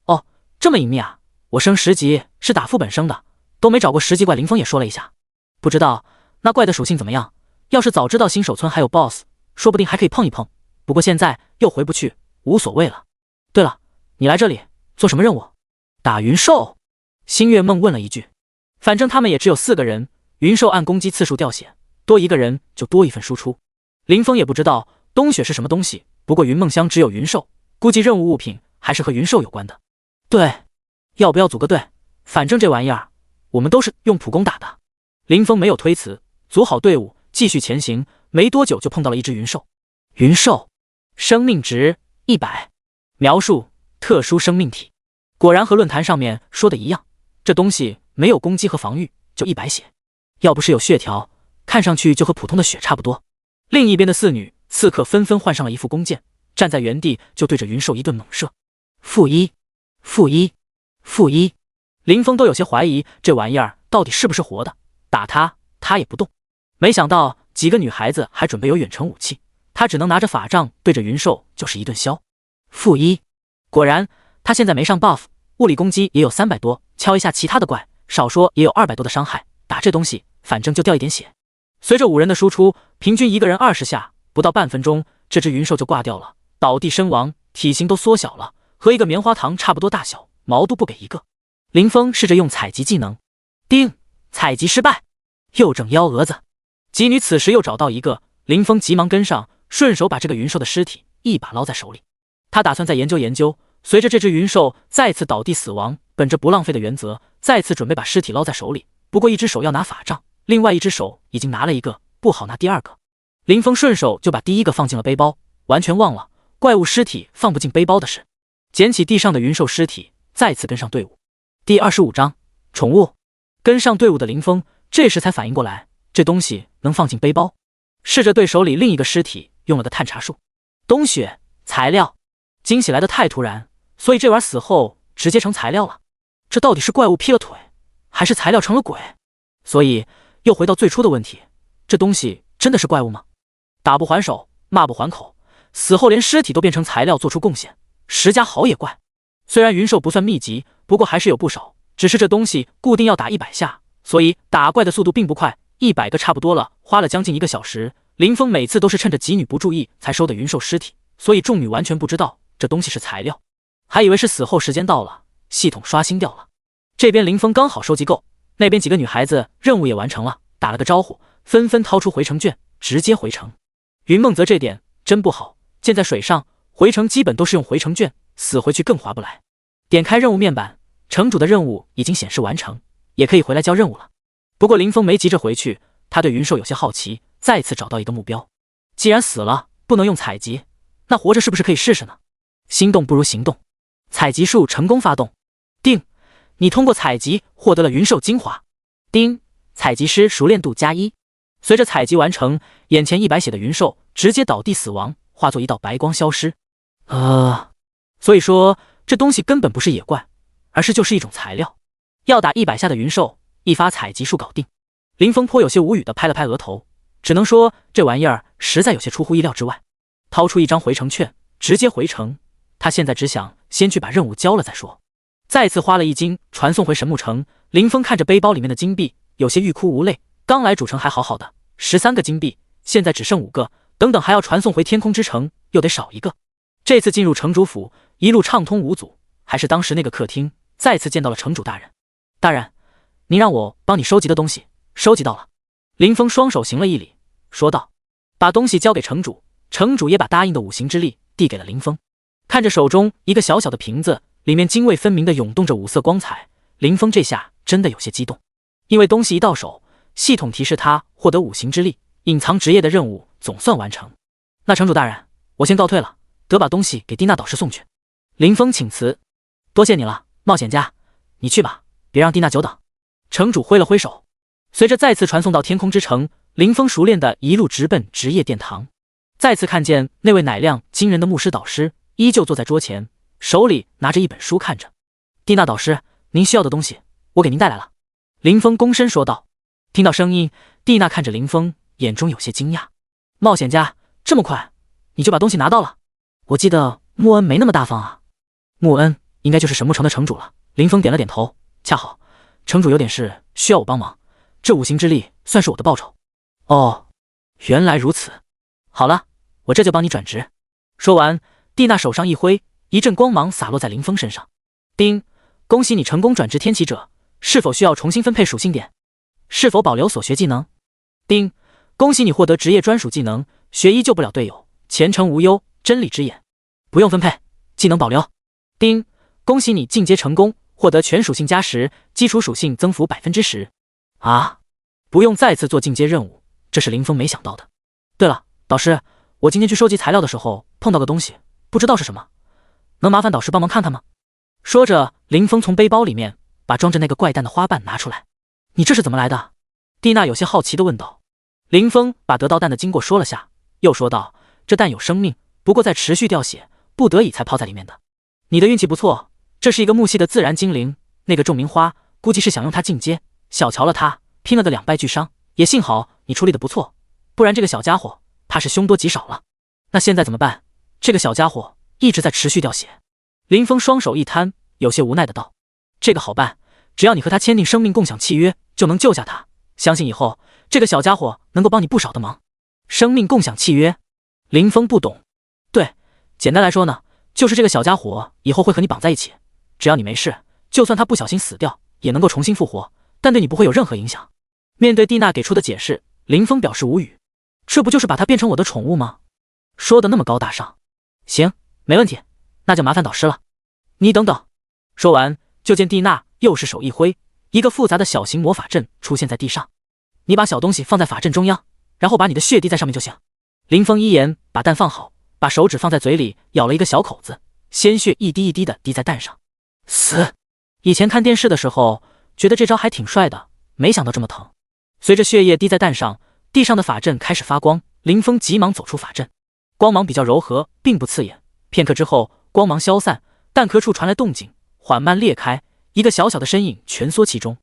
哦，这么隐秘啊，我升10级是打副本升的，都没找过10级怪。林峰也说了一下，不知道那怪的属性怎么样，要是早知道新手村还有 BOSS， 说不定还可以碰一碰，不过现在又回不去，无所谓了。对了，你来这里做什么任务？打云兽？星月梦问了一句。反正他们也只有4个人，云兽按攻击次数掉血，多一个人就多一份输出。林峰也不知道冬雪是什么东西，不过云梦乡只有云兽，估计任务物品还是和云兽有关的。对，要不要组个队？反正这玩意儿我们都是用普攻打的。林峰没有推辞，组好队伍继续前行，没多久就碰到了一只云兽。云兽生命值100，描述特殊生命体。果然和论坛上面说的一样，这东西没有攻击和防御，就100血，要不是有血条，看上去就和普通的血差不多。另一边的4女刺客纷纷换上了一副弓箭，站在原地就对着云兽一顿猛射。负一，负一，负一。林峰都有些怀疑这玩意儿到底是不是活的，打他他也不动。没想到几个女孩子还准备有远程武器，他只能拿着法杖对着云兽就是一顿削。负一，果然他现在没上 buff， 物理攻击也有300多，敲一下其他的怪少说也有200多的伤害，打这东西反正就掉一点血。随着5人的输出，平均一个人20下，不到半分钟这只云兽就挂掉了，倒地身亡，体型都缩小了，和一个棉花糖差不多大小，毛都不给一个。林峰试着用采集技能，叮，采集失败，又整幺蛾子。几女此时又找到一个，林峰急忙跟上，顺手把这个云兽的尸体一把捞在手里。他打算再研究研究，随着这只云兽再次倒地死亡，本着不浪费的原则，再次准备把尸体捞在手里。不过一只手要拿法杖，另外一只手已经拿了一个，不好拿第二个。林峰顺手就把第一个放进了背包，完全忘了怪物尸体放不进背包的事，捡起地上的云兽尸体，再次跟上队伍。第25章宠物。跟上队伍的林峰这时才反应过来，这东西能放进背包，试着对手里另一个尸体用了个探查术。冬雪材料，惊喜来得太突然，所以这玩死后直接成材料了。这到底是怪物劈了腿，还是材料成了鬼？所以又回到最初的问题，这东西真的是怪物吗？打不还手，骂不还口，死后连尸体都变成材料做出贡献，石家好也怪。虽然云兽不算密集，不过还是有不少，只是这东西固定要打100下，所以打怪的速度并不快，100个差不多了，花了将近1个小时。林峰每次都是趁着几女不注意才收的云兽尸体，所以众女完全不知道这东西是材料，还以为是死后时间到了，系统刷新掉了。这边林峰刚好收集够，那边几个女孩子任务也完成了，打了个招呼，纷纷掏出回程券，直接回城。云梦泽这点真不好，建在水上，回城基本都是用回程券，死回去更划不来。点开任务面板，城主的任务已经显示完成，也可以回来交任务了。不过林峰没急着回去，他对云兽有些好奇，再次找到一个目标。既然死了不能用采集，那活着是不是可以试试呢？心动不如行动，采集术成功发动。定，你通过采集获得了云兽精华。丁，采集师熟练度+1。随着采集完成，眼前100血的云兽直接倒地死亡，化作一道白光消失。所以说这东西根本不是野怪，而是就是一种材料。要打100下的云兽，一发采集术搞定。林峰颇有些无语地拍了拍额头，只能说这玩意儿实在有些出乎意料之外。掏出一张回程券，直接回城。他现在只想先去把任务交了再说。再次花了1金传送回神木城，林峰看着背包里面的金币，有些欲哭无泪。刚来主城还好好的，13个金币，现在只剩5个，等等还要传送回天空之城，又得少1个。这次进入城主府，一路畅通无阻，还是当时那个客厅，再次见到了城主大人。大人，您让我帮你收集的东西，收集到了。林峰双手行了一礼，说道，把东西交给城主，城主也把答应的5行之力递给了林峰。看着手中一个小小的瓶子，里面泾渭分明的涌动着5色光彩，林峰这下真的有些激动，因为东西一到手，系统提示他获得5行之力，隐藏职业的任务总算完成。那城主大人，我先告退了，得把东西给蒂娜导师送去。林峰请辞，多谢你了，冒险家，你去吧，别让蒂娜久等。城主挥了挥手，随着再次传送到天空之城，林峰熟练的一路直奔职业殿堂。再次看见那位乃亮惊人的牧师导师依旧坐在桌前，手里拿着一本书看着。蒂娜导师，您需要的东西我给您带来了。林峰躬身说道。听到声音，蒂娜看着林峰，眼中有些惊讶。冒险家，这么快你就把东西拿到了？我记得穆恩没那么大方啊。穆恩应该就是神木城的城主了。林峰点了点头，恰好城主有点事需要我帮忙，这5行之力算是我的报酬。哦，原来如此。好了，我这就帮你转职。说完，蒂娜手上一挥，一阵光芒洒落在林峰身上。丁，恭喜你成功转职天启者，是否需要重新分配属性点？是否保留所学技能？丁，恭喜你获得职业专属技能，学医救不了队友，前程无忧，真理之眼。不用分配，技能保留。丁，恭喜你进阶成功，获得全属性+10，基础属性增幅10%。啊，不用再次做进阶任务，这是林峰没想到的。对了，导师，我今天去收集材料的时候碰到个东西，不知道是什么，能麻烦导师帮忙看看吗？说着，林峰从背包里面把装着那个怪蛋的花瓣拿出来。你这是怎么来的？蒂娜有些好奇地问道。林峰把得到蛋的经过说了下，又说道，这蛋有生命，不过在持续掉血，不得已才泡在里面的。你的运气不错，这是一个木系的自然精灵，那个仲明花估计是想用它进阶，小瞧了它，拼了个2败俱伤，也幸好你处理的不错，不然这个小家伙怕是凶多吉少了。那现在怎么办？这个小家伙一直在持续掉血。林峰双手一摊，有些无奈的道，这个好办，只要你和他签订生命共享契约，就能救下他，相信以后这个小家伙能够帮你不少的忙。生命共享契约？林峰不懂。对，简单来说呢，就是这个小家伙以后会和你绑在一起，只要你没事，就算他不小心死掉，也能够重新复活，但对你不会有任何影响。面对蒂娜给出的解释，林峰表示无语。这不就是把他变成我的宠物吗？说的那么高大上。行，没问题，那就麻烦导师了。你等等。说完，就见蒂娜又是手一挥，一个复杂的小型魔法阵出现在地上。你把小东西放在法阵中央，然后把你的血滴在上面就行。林峰一言把蛋放好，把手指放在嘴里咬了一个小口子，鲜血一滴一滴的滴在蛋上。死！以前看电视的时候觉得这招还挺帅的，没想到这么疼。随着血液滴在蛋上，地上的法阵开始发光，林峰急忙走出法阵，光芒比较柔和，并不刺眼。片刻之后，光芒消散，蛋壳处传来动静，缓慢裂开，一个小小的身影蜷缩其中。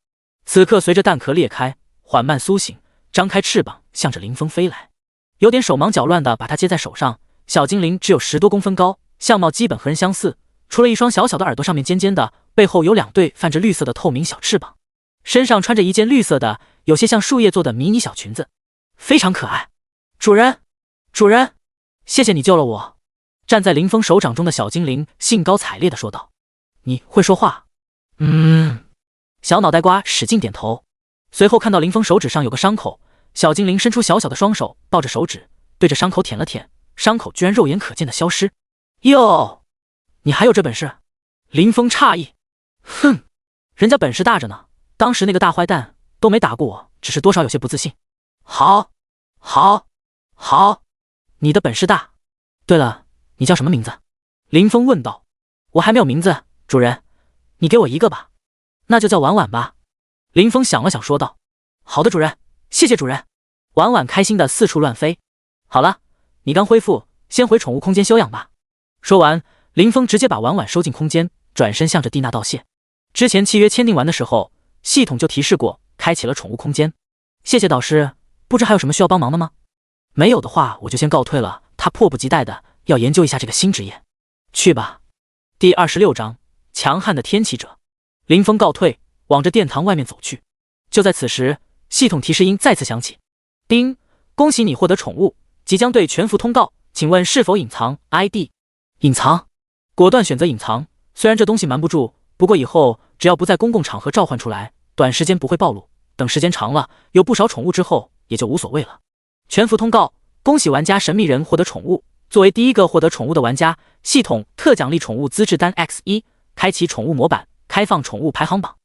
此刻随着蛋壳裂开，缓慢苏醒，张开翅膀向着林峰飞来，有点手忙脚乱的把它接在手上。小精灵只有10多公分高，相貌基本和人相似，除了一双小小的耳朵上面尖尖的，背后有2对泛着绿色的透明小翅膀，身上穿着一件绿色的有些像树叶做的迷你小裙子，非常可爱。主人，主人，谢谢你救了我。站在林峰手掌中的小精灵兴高采烈地说道。你会说话？小脑袋瓜使劲点头。随后看到林峰手指上有个伤口，小精灵伸出小小的双手抱着手指，对着伤口舔了舔，伤口居然肉眼可见的消失。哟，你还有这本事？林峰诧异。哼，人家本事大着呢，当时那个大坏蛋都没打过我，只是多少有些不自信。好，你的本事大。对了，你叫什么名字？林峰问道。我还没有名字，主人，你给我一个吧。那就叫婉婉吧。林峰想了想说道。好的主人，谢谢主人。婉婉开心的四处乱飞。好了，你刚恢复，先回宠物空间休养吧。说完，林峰直接把婉婉收进空间，转身向着蒂娜道谢。之前契约签订完的时候，系统就提示过开启了宠物空间。谢谢导师，不知还有什么需要帮忙的吗？没有的话我就先告退了，他迫不及待的要研究一下这个新职业。去吧。第26章强悍的天启者。林峰告退，往着殿堂外面走去。就在此时，系统提示音再次响起。叮，恭喜你获得宠物，即将对全服通告，请问是否隐藏 ID？ 隐藏，果断选择隐藏。虽然这东西瞒不住，不过以后只要不在公共场合召唤出来，短时间不会暴露，等时间长了有不少宠物之后也就无所谓了。全服通告，恭喜玩家神秘人获得宠物，作为第一个获得宠物的玩家，系统特奖励宠物资质单 X1， 开启宠物模板，开放宠物排行榜。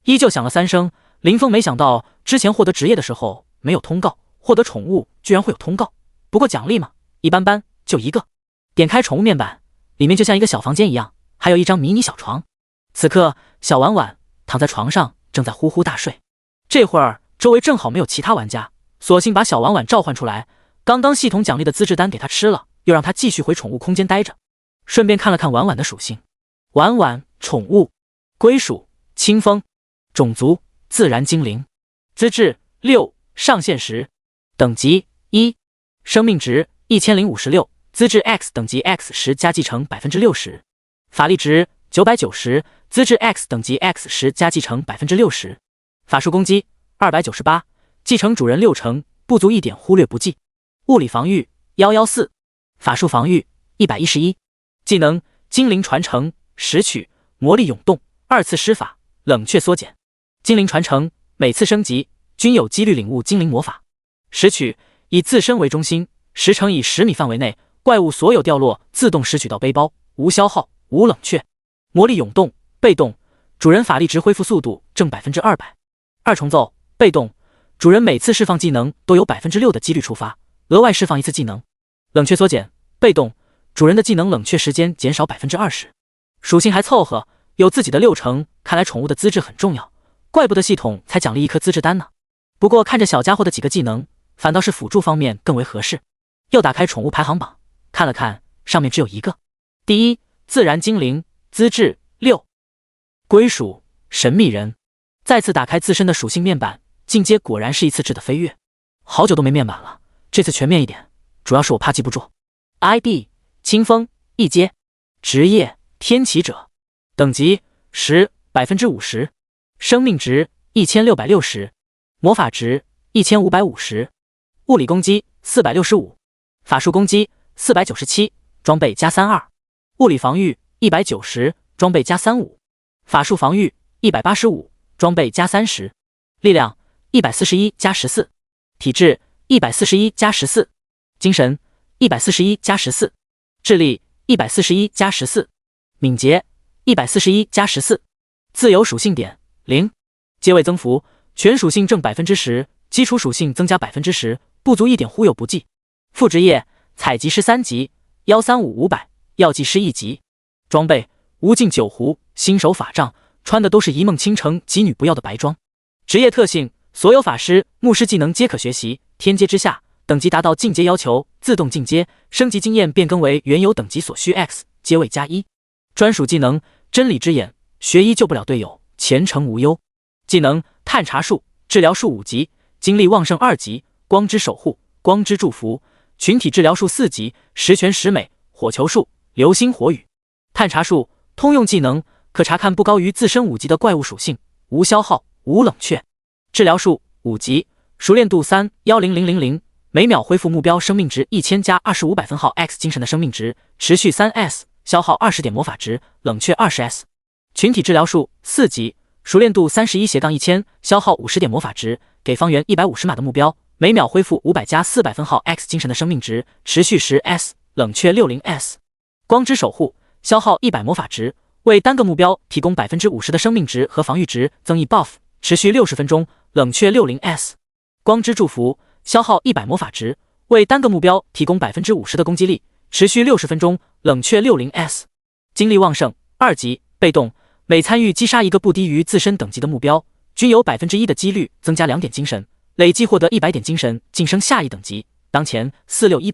依旧响了3声。林峰没想到之前获得职业的时候没有通告，获得宠物居然会有通告。不过奖励嘛，一般般，就一个。点开宠物面板，里面就像一个小房间一样，还有一张迷你小床。此刻小婉婉躺在床上正在呼呼大睡。这会儿周围正好没有其他玩家，索性把小婉婉召唤出来。刚刚系统奖励的资质单给他吃了，又让他继续回宠物空间待着，顺便看了看婉婉的属性。婉婉宠物，归属清风，种族自然精灵，资质6，上限10，等级1，生命值1056，资质 X 等级 X10 加继承 60%， 法力值990，资质 X 等级 X10 加继承 60%， 法术攻击298，继承主人6成，不足1点忽略不计。物理防御114，法术防御111，技能精灵传承拾取，魔力涌动，2次施法，冷却缩减。精灵传承每次升级均有几率领悟精灵魔法。拾取以自身为中心，10乘以10米范围内怪物所有掉落自动拾取到背包，无消耗，无冷却。魔力涌动被动，主人法力值恢复速度正 200%。 二重奏被动，主人每次释放技能都有 6% 的几率触发，额外释放一次技能。冷却缩减被动，主人的技能冷却时间减少 20%。 属性还凑合，有自己的6成，看来宠物的资质很重要，怪不得系统才奖励1颗资质单呢。不过看着小家伙的几个技能，反倒是辅助方面更为合适。又打开宠物排行榜，看了看，上面只有一个。第一，自然精灵，资质6，归属神秘人。再次打开自身的属性面板，进阶果然是一次质的飞跃。好久都没面板了，这次全面一点，主要是我怕记不住。ID 清风一阶，职业天启者，等级10 50%， 生命值1660，魔法值1550，物理攻击465，法术攻击497，装备加32，物理防御190，装备加35，法术防御185，装备加30，力量141加14，体质141加14，精神141加14，智力141加14，敏捷141加14，自由属性点0，阶位增幅，全属性正 10%， 基础属性增加 10%， 不足1点忽悠不计。副职业采集师3级， 135-500，药剂师1级。装备：无尽酒壶、新手法杖，穿的都是一梦倾城及女不要的白装。职业特性：所有法师、牧师技能皆可学习，天阶之下，等级达到进阶要求，自动进阶，升级经验变更为原有等级所需 X， 阶位+1。专属技能：真理之眼，学医救不了队友，前程无忧。技能：探查术，治疗术5级，精力旺盛2级，光之守护，光之祝福，群体治疗术4级，十全十美，火球术，流星火雨。探查术，通用技能，可查看不高于自身5级的怪物属性，无消耗，无冷却。治疗术5级，熟练度3 10000，每秒恢复目标生命值1000加2500分号 X 精神的生命值，持续3S，消耗20点魔法值，冷却20S。群体治疗术4级，熟练度31-1000，消耗50点魔法值，给方圆150码的目标，每秒恢复500加400分号 X 精神的生命值，持续10S，冷却60S。光之守护，消耗100魔法值，为单个目标提供50%的生命值和防御值增益 buff， 持续60分钟，冷却60S。光之祝福，消耗100魔法值，为单个目标提供50%的攻击力，持续60分钟，冷却60S。精力旺盛2级，被动，每参与击杀一个不低于自身等级的目标，均有1%的几率增加2点精神，累计获得100点精神晋升下一等级，当前46100。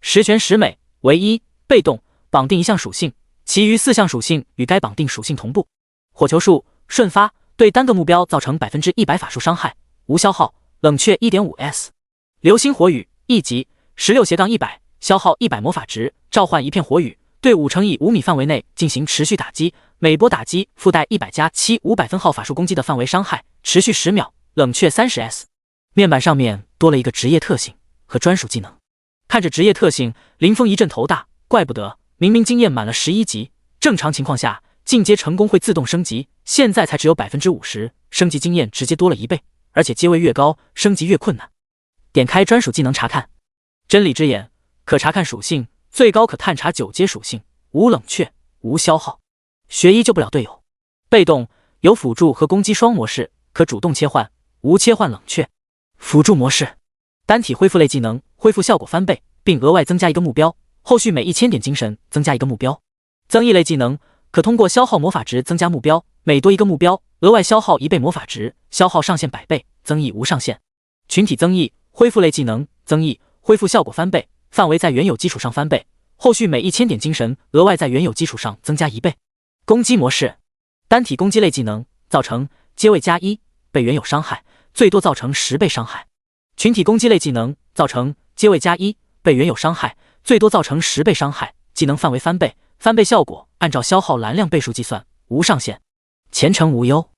十全十美，唯一，被动，绑定一项属性，其余4项属性与该绑定属性同步。火球术，瞬发，对单个目标造成100%法术伤害，无消耗，冷却 1.5S。流星火雨1级，16-100，消耗100魔法值，召唤一片火雨，对5乘以5米范围内进行持续打击，每波打击附带100加7 500分号法术攻击的范围伤害，持续10秒，冷却30S。面板上面多了一个职业特性和专属技能。看着职业特性，林峰一阵头大，怪不得明明经验满了11级，正常情况下进阶成功会自动升级，现在才只有 50%， 升级经验直接多了1倍，而且阶位越高，升级越困难。点开专属技能查看，真理之眼，可查看属性，最高可探查9阶属性，无冷却，无消耗。学医救不了队友。被动，有辅助和攻击双模式，可主动切换，无切换冷却。辅助模式，单体恢复类技能，恢复效果翻倍，并额外增加一个目标，后续每1000点精神增加一个目标。增益类技能，可通过消耗魔法值增加目标，每多一个目标，额外消耗1倍魔法值，消耗上限100倍，增益无上限。群体增益，恢复类技能，增益，恢复效果翻倍，范围在原有基础上翻倍，后续每1000点精神额外在原有基础上增加1倍。攻击模式，单体攻击类技能，造成阶位+1，被原有伤害，最多造成10倍伤害。群体攻击类技能，造成阶位+1，被原有伤害，最多造成10倍伤害，技能范围翻倍，翻倍效果按照消耗蓝量倍数计算，无上限。前程无忧，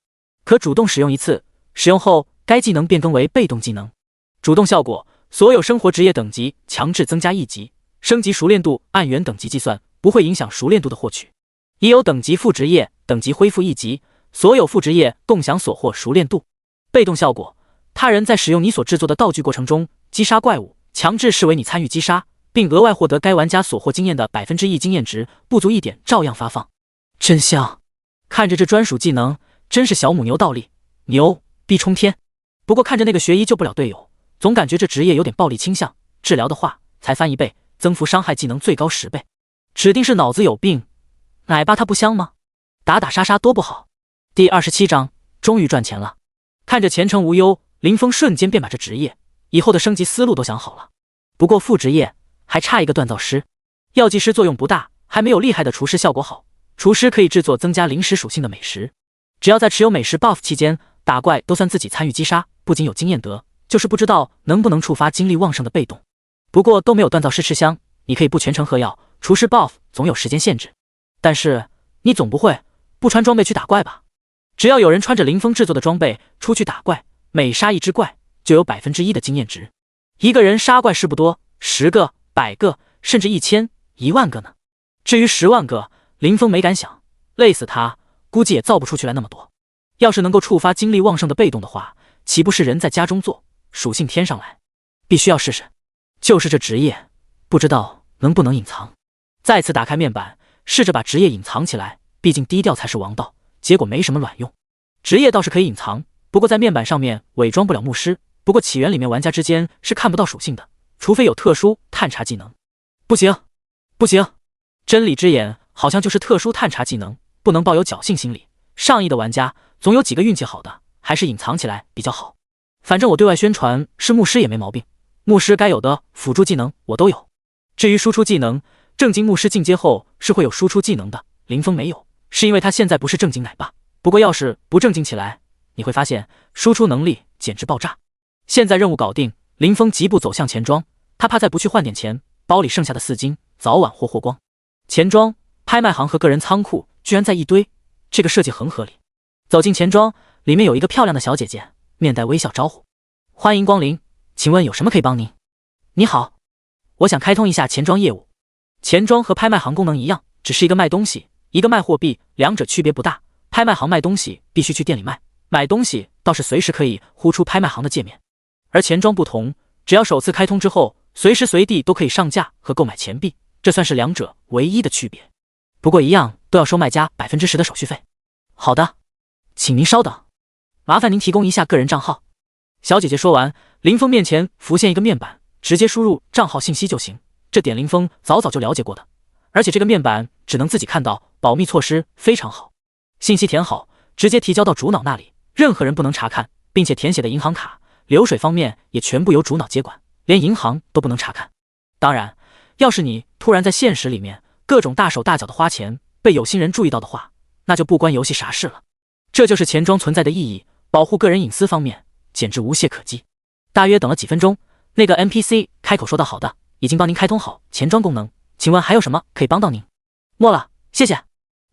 可主动使用1次，使用后该技能变更为被动技能。主动效果，所有生活职业等级强制增加1级，升级熟练度按原等级计算，不会影响熟练度的获取。已有等级副职业等级恢复1级，所有副职业共享所获熟练度。被动效果，他人在使用你所制作的道具过程中击杀怪物，强制视为你参与击杀，并额外获得该玩家所获经验的1%经验值，不足1点照样发放。真香！看着这专属技能，真是小母牛倒立，牛逼冲天。不过看着那个学医救不了队友，总感觉这职业有点暴力倾向，治疗的话才翻1倍，增幅伤害技能最高10倍，指定是脑子有病。奶爸他不香吗？打打杀杀多不好。第27章，终于赚钱了。看着前程无忧，林峰瞬间便把这职业以后的升级思路都想好了。不过副职业还差一个锻造师，药剂师作用不大，还没有厉害的厨师效果好。厨师可以制作增加零食属性的美食，只要在持有美食 buff 期间打怪都算自己参与击杀，不仅有经验得，就是不知道能不能触发精力旺盛的被动。不过都没有锻造师吃香，你可以不全程喝药，厨师 buff 总有时间限制。但是你总不会不穿装备去打怪吧？只要有人穿着林峰制作的装备出去打怪，每杀一只怪就有1%的经验值。一个人杀怪是不多，10个、100个，甚至1000、10000个呢。至于10万个，林峰没敢想，累死他，估计也造不出去来那么多。要是能够触发精力旺盛的被动的话，岂不是人在家中坐，属性添上来？必须要试试。就是这职业，不知道能不能隐藏。再次打开面板，试着把职业隐藏起来，毕竟低调才是王道。结果没什么卵用。职业倒是可以隐藏，不过在面板上面伪装不了牧师。不过起源里面玩家之间是看不到属性的，除非有特殊探查技能。不行，不行，真理之眼好像就是特殊探查技能，不能抱有侥幸心理。上亿的玩家总有几个运气好的，还是隐藏起来比较好。反正我对外宣传是牧师也没毛病，牧师该有的辅助技能我都有。至于输出技能，正经牧师进阶后是会有输出技能的，林峰没有，是因为他现在不是正经奶爸。不过要是不正经起来，你会发现输出能力简直爆炸。现在任务搞定，林峰疾步走向钱庄，他怕再不去换点钱，包里剩下的4金早晚豁光。钱庄、拍卖行和个人仓库居然在一堆，这个设计很合理。走进钱庄，里面有一个漂亮的小姐姐，面带微笑招呼：“欢迎光临，请问有什么可以帮您？”“你好，我想开通一下钱庄业务。”钱庄和拍卖行功能一样，只是一个卖东西，一个卖货币，两者区别不大。拍卖行卖东西必须去店里卖，买东西倒是随时可以呼出拍卖行的界面。而钱庄不同，只要首次开通之后，随时随地都可以上架和购买钱币，这算是两者唯一的区别。不过一样都要收卖家10%的手续费。好的，请您稍等，麻烦您提供一下个人账号。小姐姐说完，林峰面前浮现一个面板，直接输入账号信息就行。这点林峰早就了解过的，而且这个面板只能自己看到，保密措施非常好。信息填好，直接提交到主脑那里，任何人不能查看，并且填写的银行卡流水方面也全部由主脑接管，连银行都不能查看。当然，要是你突然在现实里面各种大手大脚的花钱，被有心人注意到的话，那就不关游戏啥事了。这就是钱庄存在的意义，保护个人隐私方面简直无懈可击。大约等了几分钟，那个 NPC 开口说道：“好的，已经帮您开通好钱庄功能，请问还有什么可以帮到您？”“没了，谢谢。”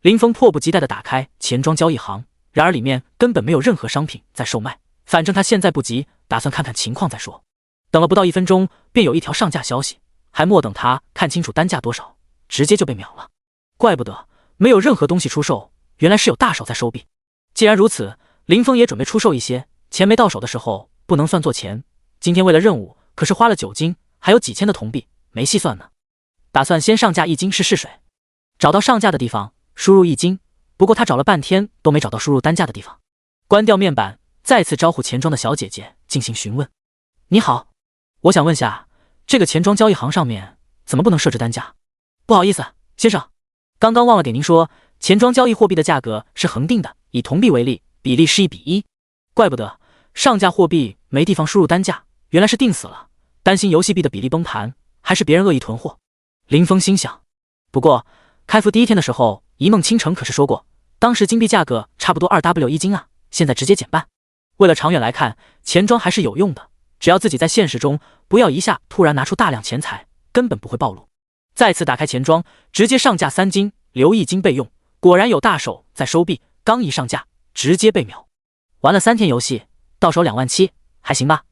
林峰迫不及待地打开钱庄交易行，然而里面根本没有任何商品在售卖，反正他现在不急，打算看看情况再说。等了不到1分钟，便有一条上架消息，还没等他看清楚单价多少，直接就被秒了。怪不得没有任何东西出售，原来是有大手在收币。既然如此，林峰也准备出售一些，钱没到手的时候不能算作钱。今天为了任务可是花了9金，还有几千的铜币没细算呢。打算先上架1金试水。找到上架的地方，输入1金，不过他找了半天都没找到输入单价的地方。关掉面板，再次招呼钱庄的小姐姐进行询问：“你好，我想问下，这个钱庄交易行上面怎么不能设置单价？”“不好意思，先生，刚刚忘了给您说，钱庄交易货币的价格是恒定的，以铜币为例，比例是1比1。怪不得上架货币没地方输入单价，原来是定死了，担心游戏币的比例崩盘，还是别人恶意囤货。”林峰心想。不过开服第1天的时候，一梦倾城可是说过，当时金币价格差不多2W1金啊，现在直接减半。为了长远来看，钱庄还是有用的，只要自己在现实中不要一下突然拿出大量钱财，根本不会暴露。再次打开钱庄，直接上架3金，留1金备用。果然有大手在收币，刚一上架直接被秒。玩了3天游戏，到手27000，还行吧。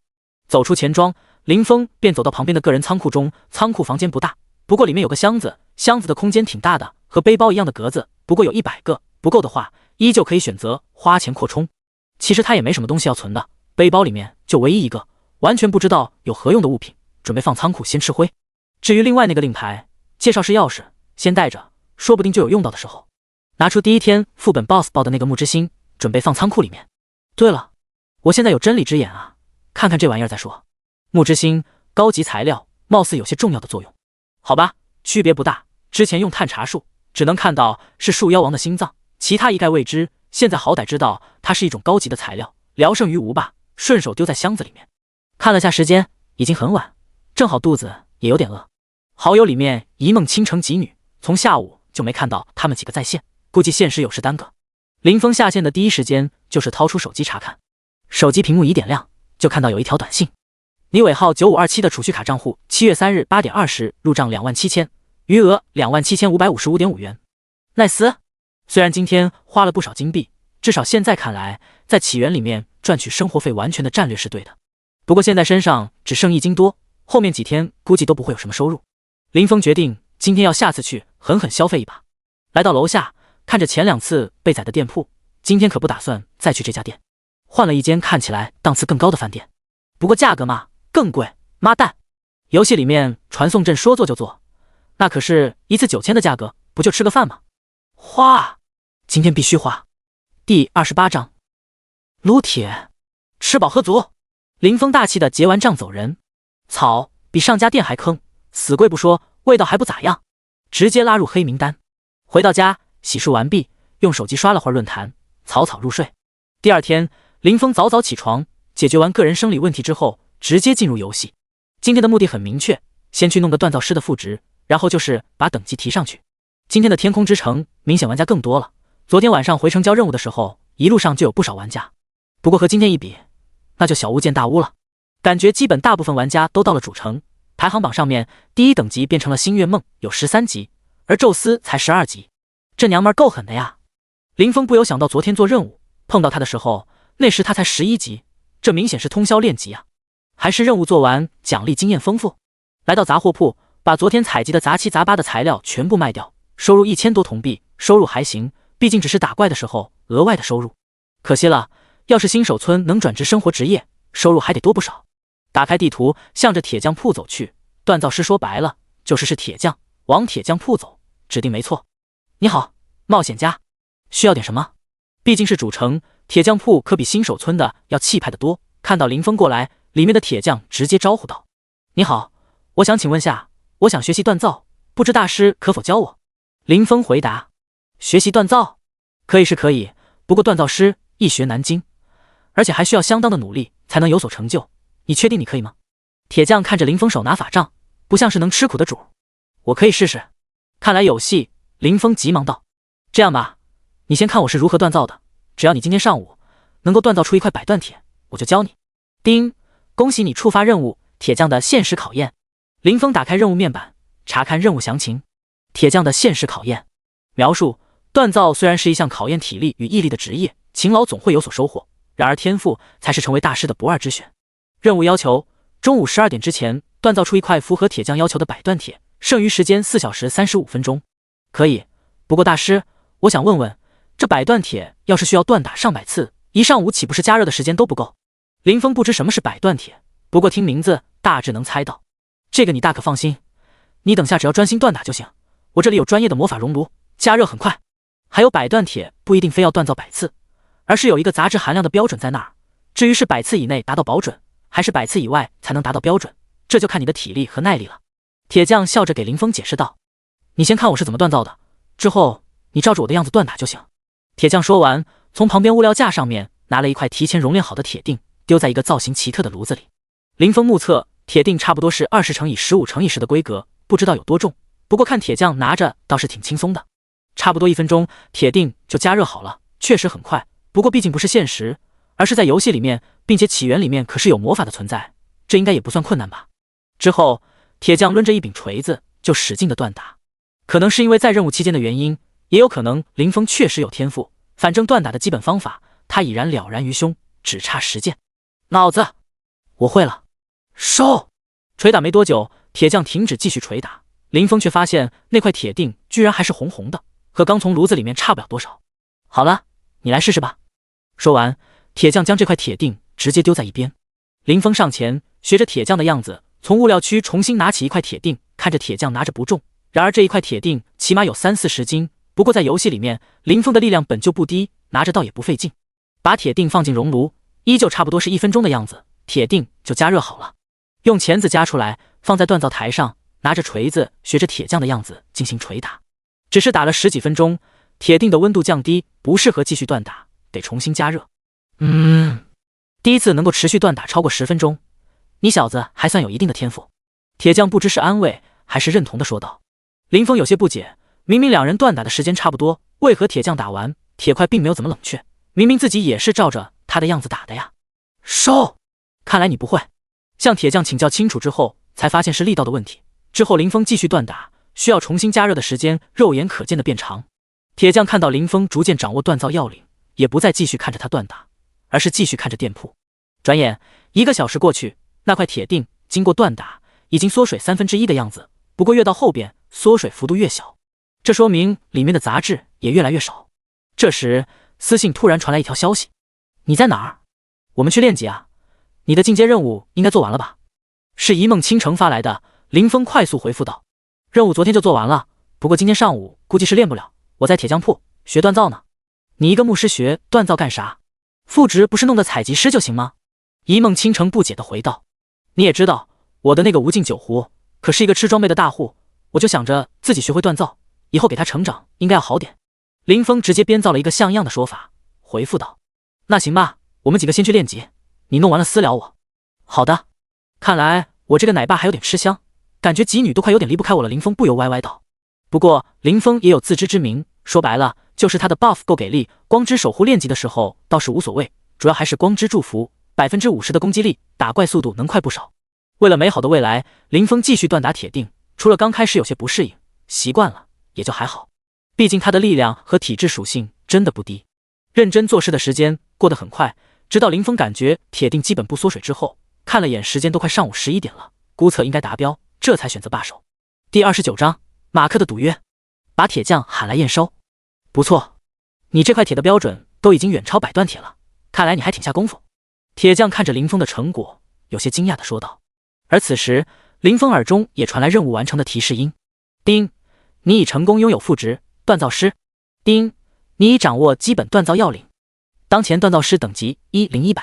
走出钱庄，林峰便走到旁边的个人仓库中。仓库房间不大，不过里面有个箱子，箱子的空间挺大的，和背包一样的格子，不过有100个，不够的话依旧可以选择花钱扩充。其实他也没什么东西要存的，背包里面就唯一一个，完全不知道有何用的物品，准备放仓库先吃灰。至于另外那个令牌，介绍是钥匙，先带着，说不定就有用到的时候。拿出第1天副本 BOSS 报的那个木之心，准备放仓库里面。对了，我现在有真理之眼啊，看看这玩意儿再说。木之心高级材料，貌似有些重要的作用。好吧，区别不大，之前用探查术只能看到是树妖王的心脏，其他一概未知，现在好歹知道它是一种高级的材料，聊胜于无吧，顺手丢在箱子里面。看了下时间，已经很晚，正好肚子也有点饿。好友里面一梦倾城几女，从下午就没看到他们几个在线，估计现实有事耽搁。林峰下线的第一时间就是掏出手机查看，手机屏幕一点亮，就看到有一条短信：你尾号9527的储蓄卡账户7月3日8点20入账27000，余额27555.5元。nice， 虽然今天花了不少金币，至少现在看来，在起源里面赚取生活费完全的战略是对的。不过现在身上只剩1金多，后面几天估计都不会有什么收入。林峰决定今天要下次去狠狠消费一把。来到楼下，看着前2次被宰的店铺，今天可不打算再去这家店，换了一间看起来档次更高的饭店。不过价格嘛，更贵，妈蛋！游戏里面传送阵说做就做，那可是1次9000的价格，不就吃个饭吗？花，今天必须花。第28章，撸铁，吃饱喝足。林峰大气的结完账走人。草，比上家店还坑，死贵不说，味道还不咋样。直接拉入黑名单。回到家，洗漱完毕，用手机刷了会儿论坛，草草入睡。第二天，林峰早早起床，解决完个人生理问题之后，直接进入游戏。今天的目的很明确，先去弄个锻造师的副职，然后就是把等级提上去。今天的天空之城明显玩家更多了，昨天晚上回城交任务的时候，一路上就有不少玩家。不过和今天一比，那就小巫见大巫了。感觉基本大部分玩家都到了主城，排行榜上面第一等级变成了星月梦，有13级，而宙斯才12级。这娘们儿够狠的呀！林峰不由想到昨天做任务碰到他的时候，那时他才11级，这明显是通宵练级啊！还是任务做完奖励经验丰富。来到杂货铺，把昨天采集的杂七杂八的材料全部卖掉，收入1000多铜币，收入还行，毕竟只是打怪的时候额外的收入。可惜了，要是新手村能转职生活职业，收入还得多不少。打开地图，向着铁匠铺走去。锻造师说白了就是铁匠，往铁匠铺走，指定没错。你好，冒险家，需要点什么？毕竟是主城，铁匠铺可比新手村的要气派得多。看到林峰过来，里面的铁匠直接招呼道：“你好，我想请问下，我想学习锻造，不知大师可否教我？”林峰回答：“学习锻造，可以是可以，不过锻造师一学难精，而且还需要相当的努力才能有所成就。你确定你可以吗？”铁匠看着林峰手拿法杖，不像是能吃苦的主。我可以试试。看来有戏。林峰急忙道：“这样吧，你先看我是如何锻造的，只要你今天上午能够锻造出一块百锻铁，我就教你。”叮，恭喜你触发任务铁匠的现实考验。林峰打开任务面板，查看任务详情。铁匠的现实考验描述：锻造虽然是一项考验体力与毅力的职业，勤劳总会有所收获，然而天赋才是成为大师的不二之选。任务要求：中午12点之前锻造出一块符合铁匠要求的百锻铁，剩余时间4小时35分钟。可以，不过大师，我想问问，这百锻铁要是需要锻打上百次，一上午岂不是加热的时间都不够？林峰不知什么是百锻铁，不过听名字大致能猜到。这个你大可放心，你等下只要专心锻打就行，我这里有专业的魔法熔炉，加热很快。还有百锻铁不一定非要锻造100次，而是有一个杂质含量的标准在那儿，至于是100次以内达到保准，还是100次以外才能达到标准，这就看你的体力和耐力了。铁匠笑着给林峰解释道：“你先看我是怎么锻造的，之后你照着我的样子锻打就行。”铁匠说完，从旁边物料架上面拿了一块提前熔炼好的铁锭，丢在一个造型奇特的炉子里。林峰目测铁锭差不多是20×15×10的规格，不知道有多重，不过看铁匠拿着倒是挺轻松的。差不多1分钟，铁锭就加热好了，确实很快。不过毕竟不是现实，而是在游戏里面，并且起源里面可是有魔法的存在，这应该也不算困难吧。之后，铁匠抡着一柄锤子就使劲的锻打。可能是因为在任务期间的原因，也有可能林峰确实有天赋，反正锻打的基本方法他已然了然于胸，只差实践。脑子，我会了。收！捶打没多久，铁匠停止继续捶打，林峰却发现那块铁锭居然还是红红的，和刚从炉子里面差不了多少。好了，你来试试吧。说完，铁匠将这块铁锭直接丢在一边。林峰上前，学着铁匠的样子，从物料区重新拿起一块铁锭，看着铁匠拿着不重，然而这一块铁锭起码有30-40斤，不过在游戏里面，林峰的力量本就不低，拿着倒也不费劲。把铁锭放进熔炉，依旧差不多是1分钟的样子，铁锭就加热好了。用钳子夹出来，放在锻造台上，拿着锤子学着铁匠的样子进行捶打。只是打了10几分钟，铁锭的温度降低，不适合继续锻打，得重新加热。第一次能够持续锻打超过10分钟，你小子还算有一定的天赋。铁匠不知是安慰还是认同的说道。林峰有些不解，明明两人锻打的时间差不多，为何铁匠打完铁块并没有怎么冷却？明明自己也是照着他的样子打的呀。收！看来你不会。向铁匠请教清楚之后，才发现是力道的问题。之后林峰继续锻打，需要重新加热的时间肉眼可见的变长。铁匠看到林峰逐渐掌握锻造要领，也不再继续看着他锻打，而是继续看着店铺。转眼1个小时过去，那块铁锭经过锻打已经缩水1/3的样子，不过越到后边缩水幅度越小，这说明里面的杂质也越来越少。这时私信突然传来一条消息：你在哪儿？我们去练级啊，你的进阶任务应该做完了吧？是一梦倾城发来的。林峰快速回复道：任务昨天就做完了，不过今天上午估计是练不了，我在铁匠铺学锻造呢。你一个牧师学锻造干啥？副职不是弄的采集师就行吗？一梦倾城不解地回道：你也知道我的那个无尽酒壶可是一个吃装备的大户，我就想着自己学会锻造，以后给他成长应该要好点。林峰直接编造了一个像样的说法，回复道：那行吧，我们几个先去练级，你弄完了私聊我。好的。看来我这个奶爸还有点吃香，感觉吉女都快有点离不开我了。林峰不由歪歪道。不过林峰也有自知之明，说白了就是他的 buff 够给力，光之守护练级的时候倒是无所谓，主要还是光之祝福50%的攻击力，打怪速度能快不少。为了美好的未来，林峰继续锻打铁锭，除了刚开始有些不适应，习惯了也就还好。毕竟他的力量和体质属性真的不低。认真做事的时间过得很快，直到林峰感觉铁锭基本不缩水之后，看了眼时间都快上午11点了，估测应该达标，这才选择罢手。第29章马克的赌约。把铁匠喊来验收。不错，你这块铁的标准都已经远超百段铁了，看来你还挺下功夫。铁匠看着林峰的成果，有些惊讶地说道。而此时林峰耳中也传来任务完成的提示音。叮，你已成功拥有副职锻造师。叮，你已掌握基本锻造要领，当前锻造师等级10100。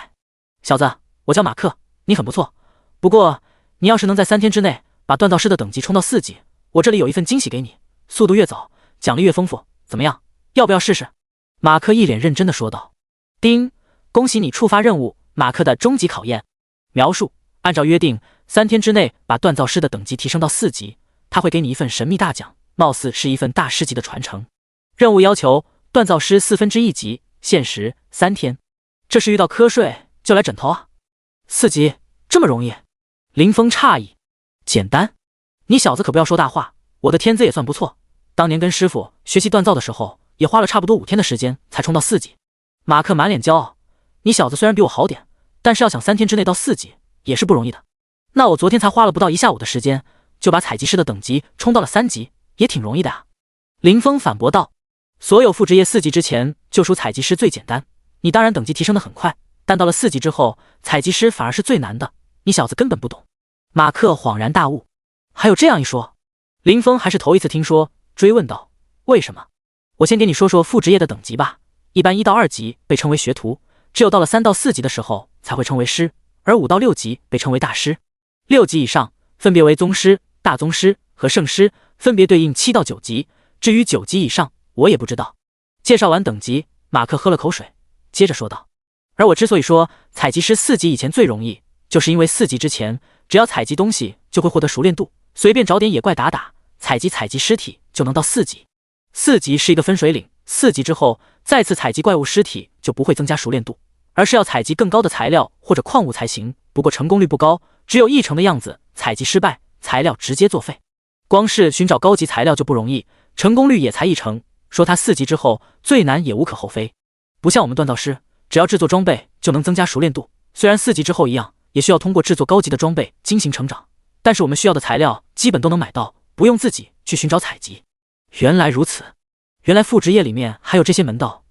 小子，我叫马克，你很不错，不过你要是能在3天之内把锻造师的等级冲到4级，我这里有一份惊喜给你，速度越早奖励越丰富，怎么样？要不要试试？马克一脸认真地说道。叮，恭喜你触发任务马克的终极考验。描述：按照约定，3天之内把锻造师的等级提升到4级，他会给你一份神秘大奖，貌似是一份大师级的传承。任务要求：锻造师1/4级，限时3天。这是遇到瞌睡就来枕头啊？4级这么容易？林峰诧异。简单？你小子可不要说大话，我的天资也算不错，当年跟师傅学习锻造的时候，也花了差不多5天的时间才冲到4级。马克满脸骄傲，你小子虽然比我好点，但是要想3天之内到4级也是不容易的。那我昨天才花了不到1下午的时间，就把采集师的等级冲到了3级，也挺容易的啊。林峰反驳道。所有副职业4级之前就属采集师最简单，你当然等级提升的很快，但到了4级之后，采集师反而是最难的，你小子根本不懂。马克恍然大悟，还有这样一说？林峰还是头一次听说，追问道：为什么？我先给你说说副职业的等级吧。一般1到2级被称为学徒，只有到了3到4级的时候才会称为师，而5到6级被称为大师。6级以上分别为宗师、大宗师和圣师，分别对应7到9级。至于9级以上，我也不知道。介绍完等级，马克喝了口水，接着说道：而我之所以说采集师4级以前最容易，就是因为4级之前只要采集东西就会获得熟练度，随便找点野怪打打，采集尸体就能到4级。4级是一个分水岭，4级之后再次采集怪物尸体就不会增加熟练度，而是要采集更高的材料或者矿物才行，不过成功率不高，只有1成的样子，采集失败，材料直接作废。光是寻找高级材料就不容易，成功率也才1成，说他4级之后最难也无可厚非。不像我们锻造师，只要制作装备就能增加熟练度，虽然4级之后一样也需要通过制作高级的装备进行成长，但是我们需要的材料基本都能买到，不用自己去寻找采集。原来如此，原来副职业里面还有这些门道。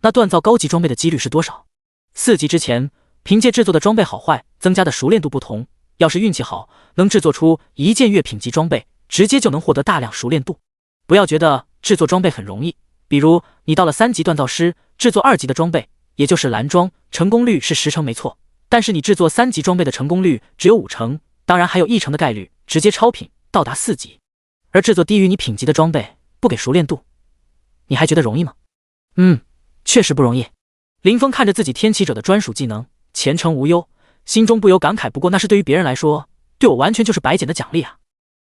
那锻造高级装备的几率是多少？4级之前凭借制作的装备好坏增加的熟练度不同，要是运气好能制作出一件月品级装备，直接就能获得大量熟练度。不要觉得制作装备很容易，比如你到了3级锻造师，制作2级的装备，也就是蓝装，成功率是10成没错，但是你制作3级装备的成功率只有5成，当然还有1成的概率直接超品到达4级。而制作低于你品级的装备不给熟练度，你还觉得容易吗？确实不容易。林峰看着自己天启者的专属技能前程无忧，心中不由感慨，不过那是对于别人来说，对我完全就是白捡的奖励啊。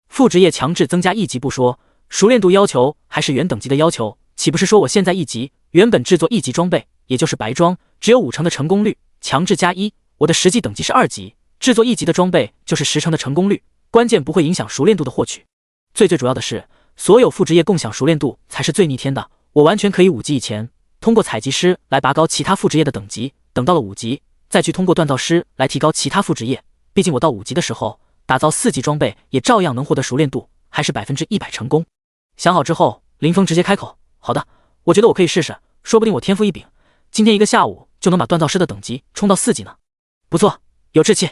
副职业强制增加1级不说，熟练度要求还是原等级的要求，岂不是说我现在1级，原本制作1级装备，也就是白装，只有5成的成功率，强制加1，我的实际等级是2级，制作1级的装备就是10成的成功率，关键不会影响熟练度的获取。最主要的是，所有副职业共享熟练度才是最逆天的，我完全可以5级以前通过采集师来拔高其他副职业的等级，等到了5级再去通过锻造师来提高其他副职业，毕竟我到5级的时候打造4级装备也照样能获得熟练度，还是100%成功。想好之后，林峰直接开口：好的，我觉得我可以试试，说不定我天赋异禀，今天1个下午就能把锻造师的等级冲到4级呢。不错，有志气。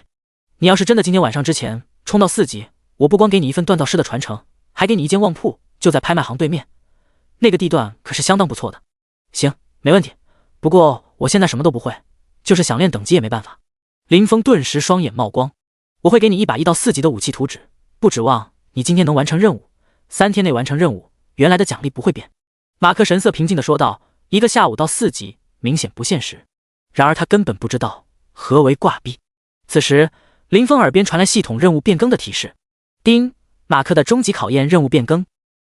你要是真的今天晚上之前冲到4级，我不光给你一份锻造师的传承，还给你一间旺铺，就在拍卖行对面，那个地段可是相当不错的。行，没问题，不过我现在什么都不会，就是想练等级也没办法。林峰顿时双眼冒光，我会给你一把1到4级的武器图纸，不指望你今天能完成任务3天内完成任务，原来的奖励不会变。马克神色平静地说道：“一个下午到4级，明显不现实。”然而他根本不知道何为挂壁。此时，林峰耳边传来系统任务变更的提示：“丁，马克的终极考验任务变更。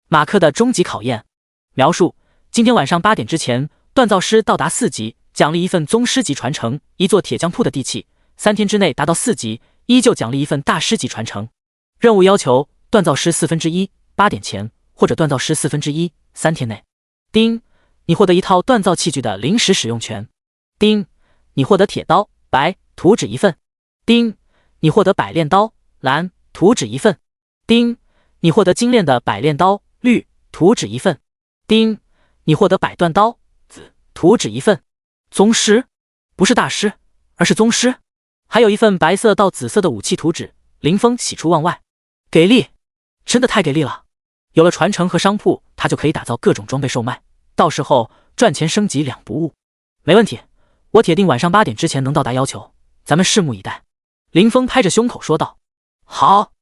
马克的终极考验描述：今天晚上8点之前，锻造师到达4级，奖励1份宗师级传承，一座铁匠铺的地契；3天之内达到4级，依旧奖励1份大师级传承。任务要求：锻造师1/4， 8点前，或者锻造师1/4， 3天内。丁，你获得一套锻造器具的临时使用权。丁，你获得铁刀白图纸1份。丁，你获得百炼刀蓝图纸1份。丁，你获得精炼的百炼刀绿图纸1份。丁，你获得百锻刀紫图纸1份。宗师，不是大师，而是宗师。还有1份白色到紫色的武器图纸。林峰喜出望外，给力，真的太给力了！有了传承和商铺，他就可以打造各种装备售卖，到时候赚钱升级2不误。没问题，我铁定晚上8点之前能到达要求，咱们拭目以待。林峰拍着胸口说道：“好，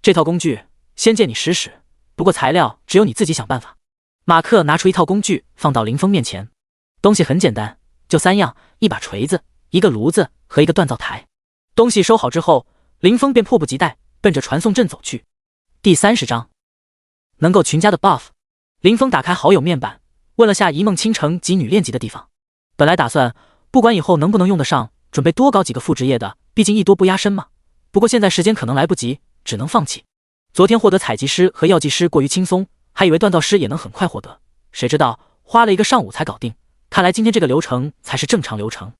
这套工具先借你使使，不过材料只有你自己想办法。”马克拿出一套工具放到林峰面前，东西很简单，就3样：一把锤子、一个炉子和一个锻造台。东西收好之后，林峰便迫不及待奔着传送阵走去。第30章，能够群家的 buff。林峰打开好友面板，问了下一梦倾城及女练级的地方。本来打算不管以后能不能用得上，准备多搞几个副职业的，毕竟艺多不压身嘛。不过现在时间可能来不及，只能放弃。昨天获得采集师和药剂师过于轻松，还以为锻造师也能很快获得，谁知道花了1个上午才搞定。看来今天这个流程才是正常流程。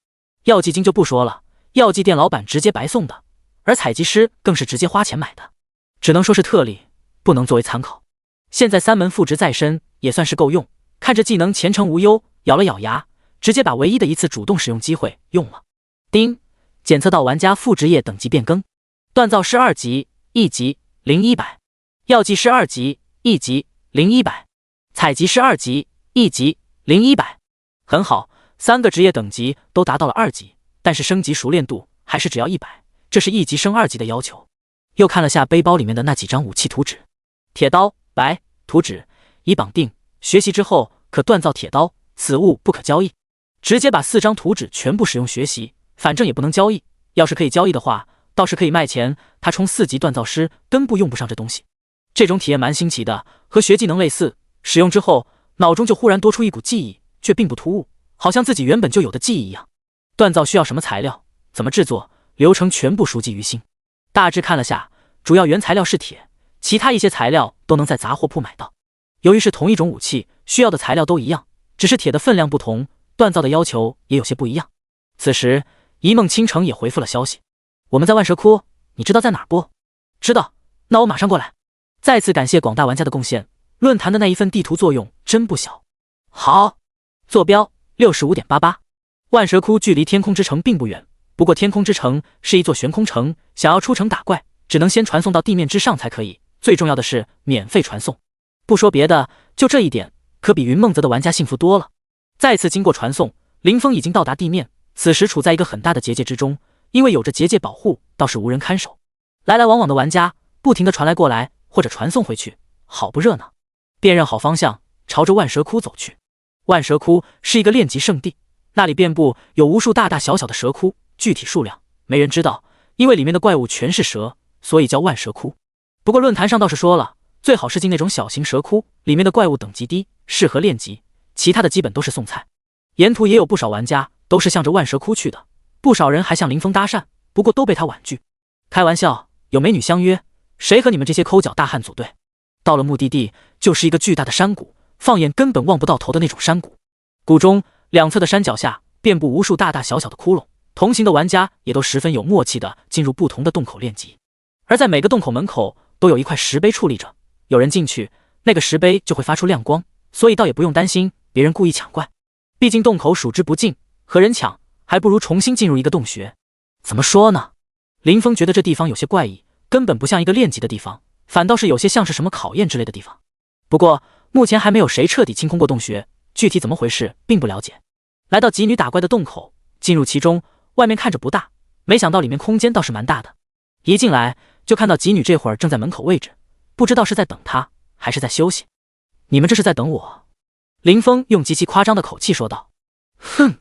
药剂金就不说了，药剂店老板直接白送的，而采集师更是直接花钱买的，只能说是特例，不能作为参考。现在3门副职在身，也算是够用。看着技能前程无忧，咬了咬牙，直接把唯一的一次主动使用机会用了。丁，检测到玩家副职业等级变更：锻造师2级1级0100，药剂师2级1级0100，采集师2级1级0100。很好，3个职业等级都达到了2级，但是升级熟练度还是只要100，这是1级升2级的要求。又看了下背包里面的那几张武器图纸，铁刀白图纸已绑定，学习之后可锻造铁刀，此物不可交易。直接把4张图纸全部使用学习，反正也不能交易。要是可以交易的话，倒是可以卖钱。他冲4级锻造师根本用不上这东西。这种体验蛮新奇的，和学技能类似，使用之后脑中就忽然多出一股记忆，却并不突兀，好像自己原本就有的记忆一样。锻造需要什么材料，怎么制作，流程全部熟记于心。大致看了下，主要原材料是铁，其他一些材料都能在杂货铺买到。由于是同一种武器，需要的材料都一样，只是铁的分量不同，锻造的要求也有些不一样。此时一梦倾城也回复了消息：我们在万蛇窟，你知道在哪儿不？知道，那我马上过来。再次感谢广大玩家的贡献，论坛的那一份地图作用真不小。好，坐标 65.88， 万蛇窟距离天空之城并不远，不过天空之城是一座悬空城，想要出城打怪，只能先传送到地面之上才可以。最重要的是免费传送，不说别的，就这一点可比云梦泽的玩家幸福多了。再次经过传送，林峰已经到达地面，此时处在一个很大的结界之中，因为有着结界保护，倒是无人看守。来来往往的玩家不停地传来过来，或者传送回去，好不热闹。辨认好方向，朝着万蛇窟走去。万蛇窟是一个炼级圣地，那里遍布有无数大大小小的蛇窟，具体数量没人知道，因为里面的怪物全是蛇，所以叫万蛇窟。不过论坛上倒是说了，最好是进那种小型蛇窟，里面的怪物等级低，适合炼级，其他的基本都是送菜。沿途也有不少玩家都是向着万蛇窟去的，不少人还向林峰搭讪，不过都被他婉拒。开玩笑，有美女相约，谁和你们这些抠脚大汉组队？到了目的地就是一个巨大的山谷，放眼根本望不到头的那种山谷。谷中两侧的山脚下遍布无数大大小小的窟窿，同行的玩家也都十分有默契的进入不同的洞口练级。而在每个洞口门口都有一块石碑矗立着，有人进去，那个石碑就会发出亮光，所以倒也不用担心别人故意抢怪。毕竟洞口数之不尽，和人抢还不如重新进入一个洞穴。怎么说呢？林峰觉得这地方有些怪异，根本不像一个练级的地方，反倒是有些像是什么考验之类的地方。不过目前还没有谁彻底清空过洞穴，具体怎么回事并不了解。来到极女打怪的洞口，进入其中，外面看着不大，没想到里面空间倒是蛮大的。一进来就看到极女这会儿正在门口位置，不知道是在等他，还是在休息？你们这是在等我？林峰用极其夸张的口气说道。哼，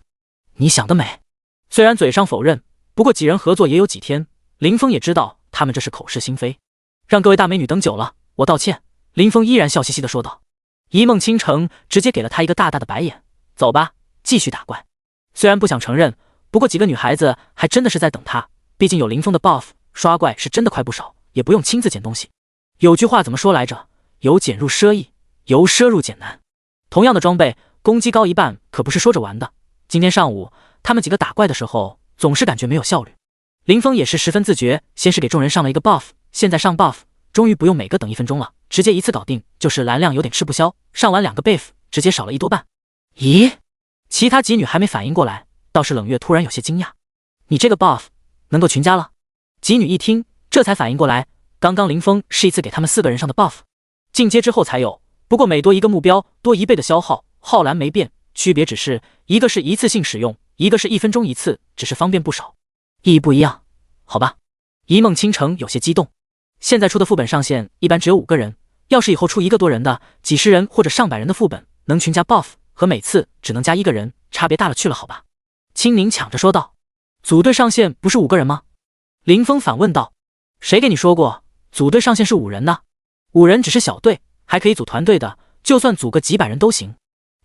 你想得美。虽然嘴上否认，不过几人合作也有几天，林峰也知道他们这是口是心非。让各位大美女等久了，我道歉。林峰依然笑嘻嘻地说道。一梦倾城直接给了他一个大大的白眼。走吧，继续打怪。虽然不想承认，不过几个女孩子还真的是在等他，毕竟有林峰的 buff， 刷怪是真的快不少，也不用亲自捡东西。有句话怎么说来着？由俭入奢易，由奢入俭难。同样的装备，攻击高一半可不是说着玩的。今天上午他们几个打怪的时候，总是感觉没有效率。林峰也是十分自觉，先是给众人上了一个 buff， 现在上 buff， 终于不用每个等1分钟了，直接一次搞定，就是蓝量有点吃不消，上完2个 buff， 直接少了1多半。咦？其他几女还没反应过来，倒是冷月突然有些惊讶。你这个 buff 能够群加了？几女一听，这才反应过来，刚刚林峰是一次给他们4个人上的 buff， 进阶之后才有，不过每多一个目标多1倍的消耗，耗蓝没变，区别只是一个是一次性使用，一个是1分钟一次，只是方便不少。意义不一样，好吧。一梦倾城有些激动，现在出的副本上限一般只有5个人，要是以后出1个多人的、几十人或者上百人的副本，能群加 buff 和每次只能加1个人，差别大了去了，好吧。青宁抢着说道。组队上限不是5个人吗？林峰反问道。谁给你说过组队上限是5人的？5人只是小队，还可以组团队的，就算组个几百人都行。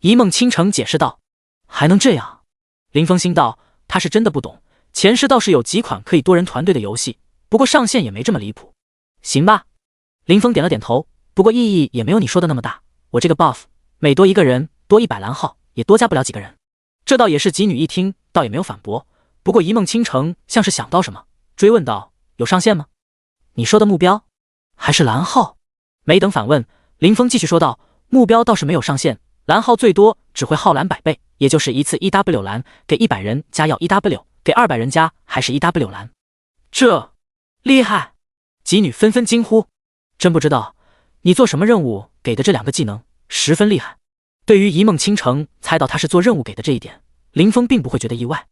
一梦倾城解释道。还能这样？林峰心道，他是真的不懂，前世倒是有几款可以多人团队的游戏，不过上限也没这么离谱。行吧。林峰点了点头，不过意义也没有你说的那么大，我这个 buff 每多1个人多100蓝耗，也多加不了几个人。这倒也是，几女一听倒也没有反驳，不过一梦倾城像是想到什么，追问道，有上限吗？你说的目标还是蓝耗？没等反问，林峰继续说道，目标倒是没有上限，蓝耗最多只会耗蓝100倍，也就是一次 1W 蓝，给100人加要 1W， 给200人加还是 1W 蓝。这厉害！几女纷纷惊呼，真不知道你做什么任务给的这2个技能十分厉害。对于一梦倾城猜到他是做任务给的这一点，林峰并不会觉得意外。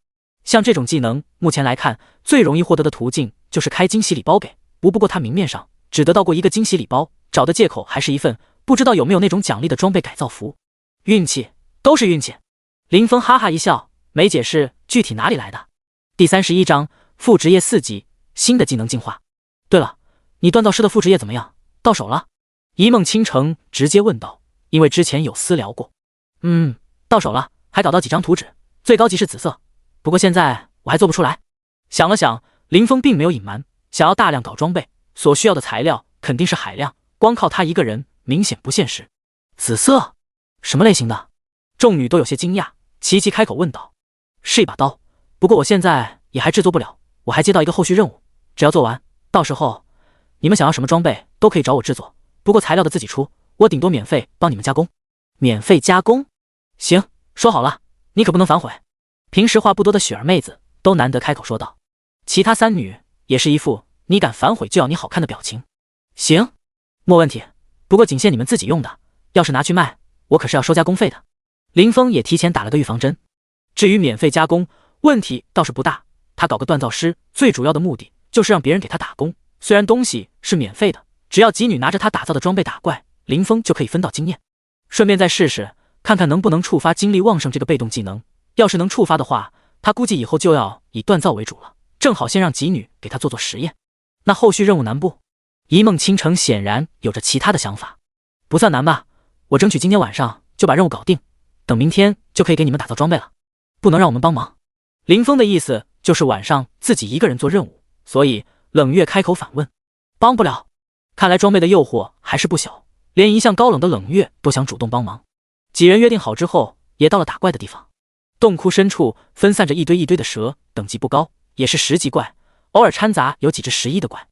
像这种技能目前来看，最容易获得的途径就是开惊喜礼包给，不过他明面上只得到过1个惊喜礼包，找的借口还是一份不知道有没有那种奖励的装备改造服。运气，都是运气。林峰哈哈一笑，没解释具体哪里来的。第31章副职业4级，新的技能进化。对了，你锻造师的副职业怎么样？到手了？一梦倾城直接问道，因为之前有私聊过。到手了，还导到几张图纸，最高级是紫色，不过现在我还做不出来。想了想，林峰并没有隐瞒，想要大量搞装备，所需要的材料肯定是海量，光靠他一个人明显不现实。紫色？什么类型的？众女都有些惊讶，琪琪开口问道。是一把刀，不过我现在也还制作不了，我还接到一个后续任务，只要做完，到时候你们想要什么装备都可以找我制作，不过材料的自己出，我顶多免费帮你们加工。免费加工？行，说好了，你可不能反悔。平时话不多的雪儿妹子都难得开口说道，其他3女也是一副你敢反悔就要你好看的表情。行，没问题，不过仅限你们自己用的，要是拿去卖，我可是要收加工费的。林峰也提前打了个预防针。至于免费加工，问题倒是不大，他搞个锻造师最主要的目的就是让别人给他打工，虽然东西是免费的，只要几女拿着他打造的装备打怪，林峰就可以分到经验，顺便再试试看看能不能触发精力旺盛这个被动技能，要是能触发的话，他估计以后就要以锻造为主了，正好先让几女给他做做实验。那后续任务难不？一梦倾城显然有着其他的想法。不算难吧，我争取今天晚上就把任务搞定，等明天就可以给你们打造装备了。不能让我们帮忙？林峰的意思就是晚上自己一个人做任务，所以冷月开口反问。帮不了，看来装备的诱惑还是不小，连一向高冷的冷月都想主动帮忙。几人约定好之后，也到了打怪的地方。洞窟深处分散着一堆一堆的蛇，等级不高，也是10级怪，偶尔掺杂有几只11的怪。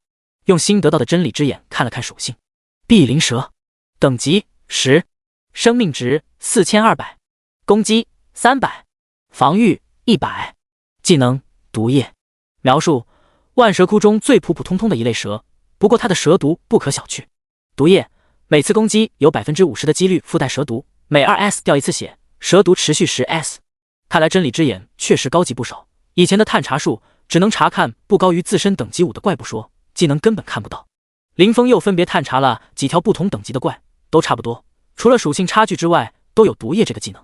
用新得到的真理之眼看了看属性，碧鳞蛇，等级10，生命值4200，攻击300，防御100，技能毒液。描述：万蛇窟中最普普通通的一类蛇，不过它的蛇毒不可小觑。毒液，每次攻击有 50% 的几率附带蛇毒，每2S 掉1次血，蛇毒持续10S。看来真理之眼确实高级不少，以前的探查术只能查看不高于自身等级5的怪不说，技能根本看不到。林峰又分别探查了几条不同等级的怪，都差不多，除了属性差距之外，都有毒液这个技能。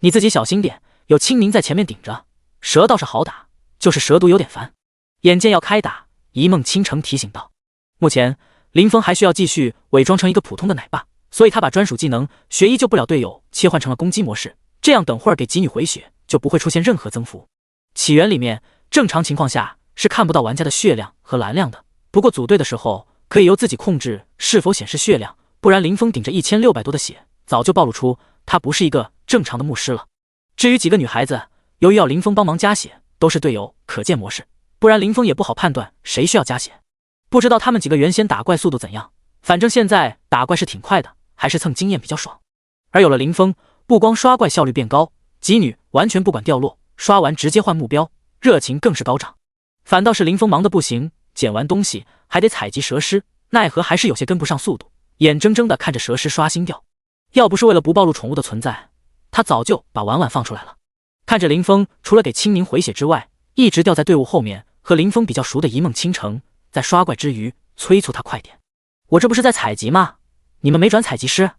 你自己小心点，有青柠在前面顶着，蛇倒是好打，就是蛇毒有点烦。眼见要开打，一梦倾城提醒道。目前林峰还需要继续伪装成一个普通的奶爸，所以他把专属技能学医救不了队友切换成了攻击模式，这样等会儿给给女回血就不会出现任何增幅。起源里面正常情况下是看不到玩家的血量和蓝量的，不过组队的时候可以由自己控制是否显示血量，不然林峰顶着1600多的血早就暴露出他不是一个正常的牧师了。至于几个女孩子，由于要林峰帮忙加血，都是队友可见模式，不然林峰也不好判断谁需要加血。不知道他们几个原先打怪速度怎样，反正现在打怪是挺快的，还是蹭经验比较爽。而有了林峰，不光刷怪效率变高，给女完全不管掉落，刷完直接换目标，热情更是高涨。反倒是林峰忙得不行，捡完东西还得采集蛇尸，奈何还是有些跟不上速度，眼睁睁地看着蛇尸刷新掉。要不是为了不暴露宠物的存在，他早就把婉婉放出来了。看着林峰除了给青柠回血之外，一直掉在队伍后面，和林峰比较熟的一梦倾城在刷怪之余催促他快点。我这不是在采集吗？你们没转采集师？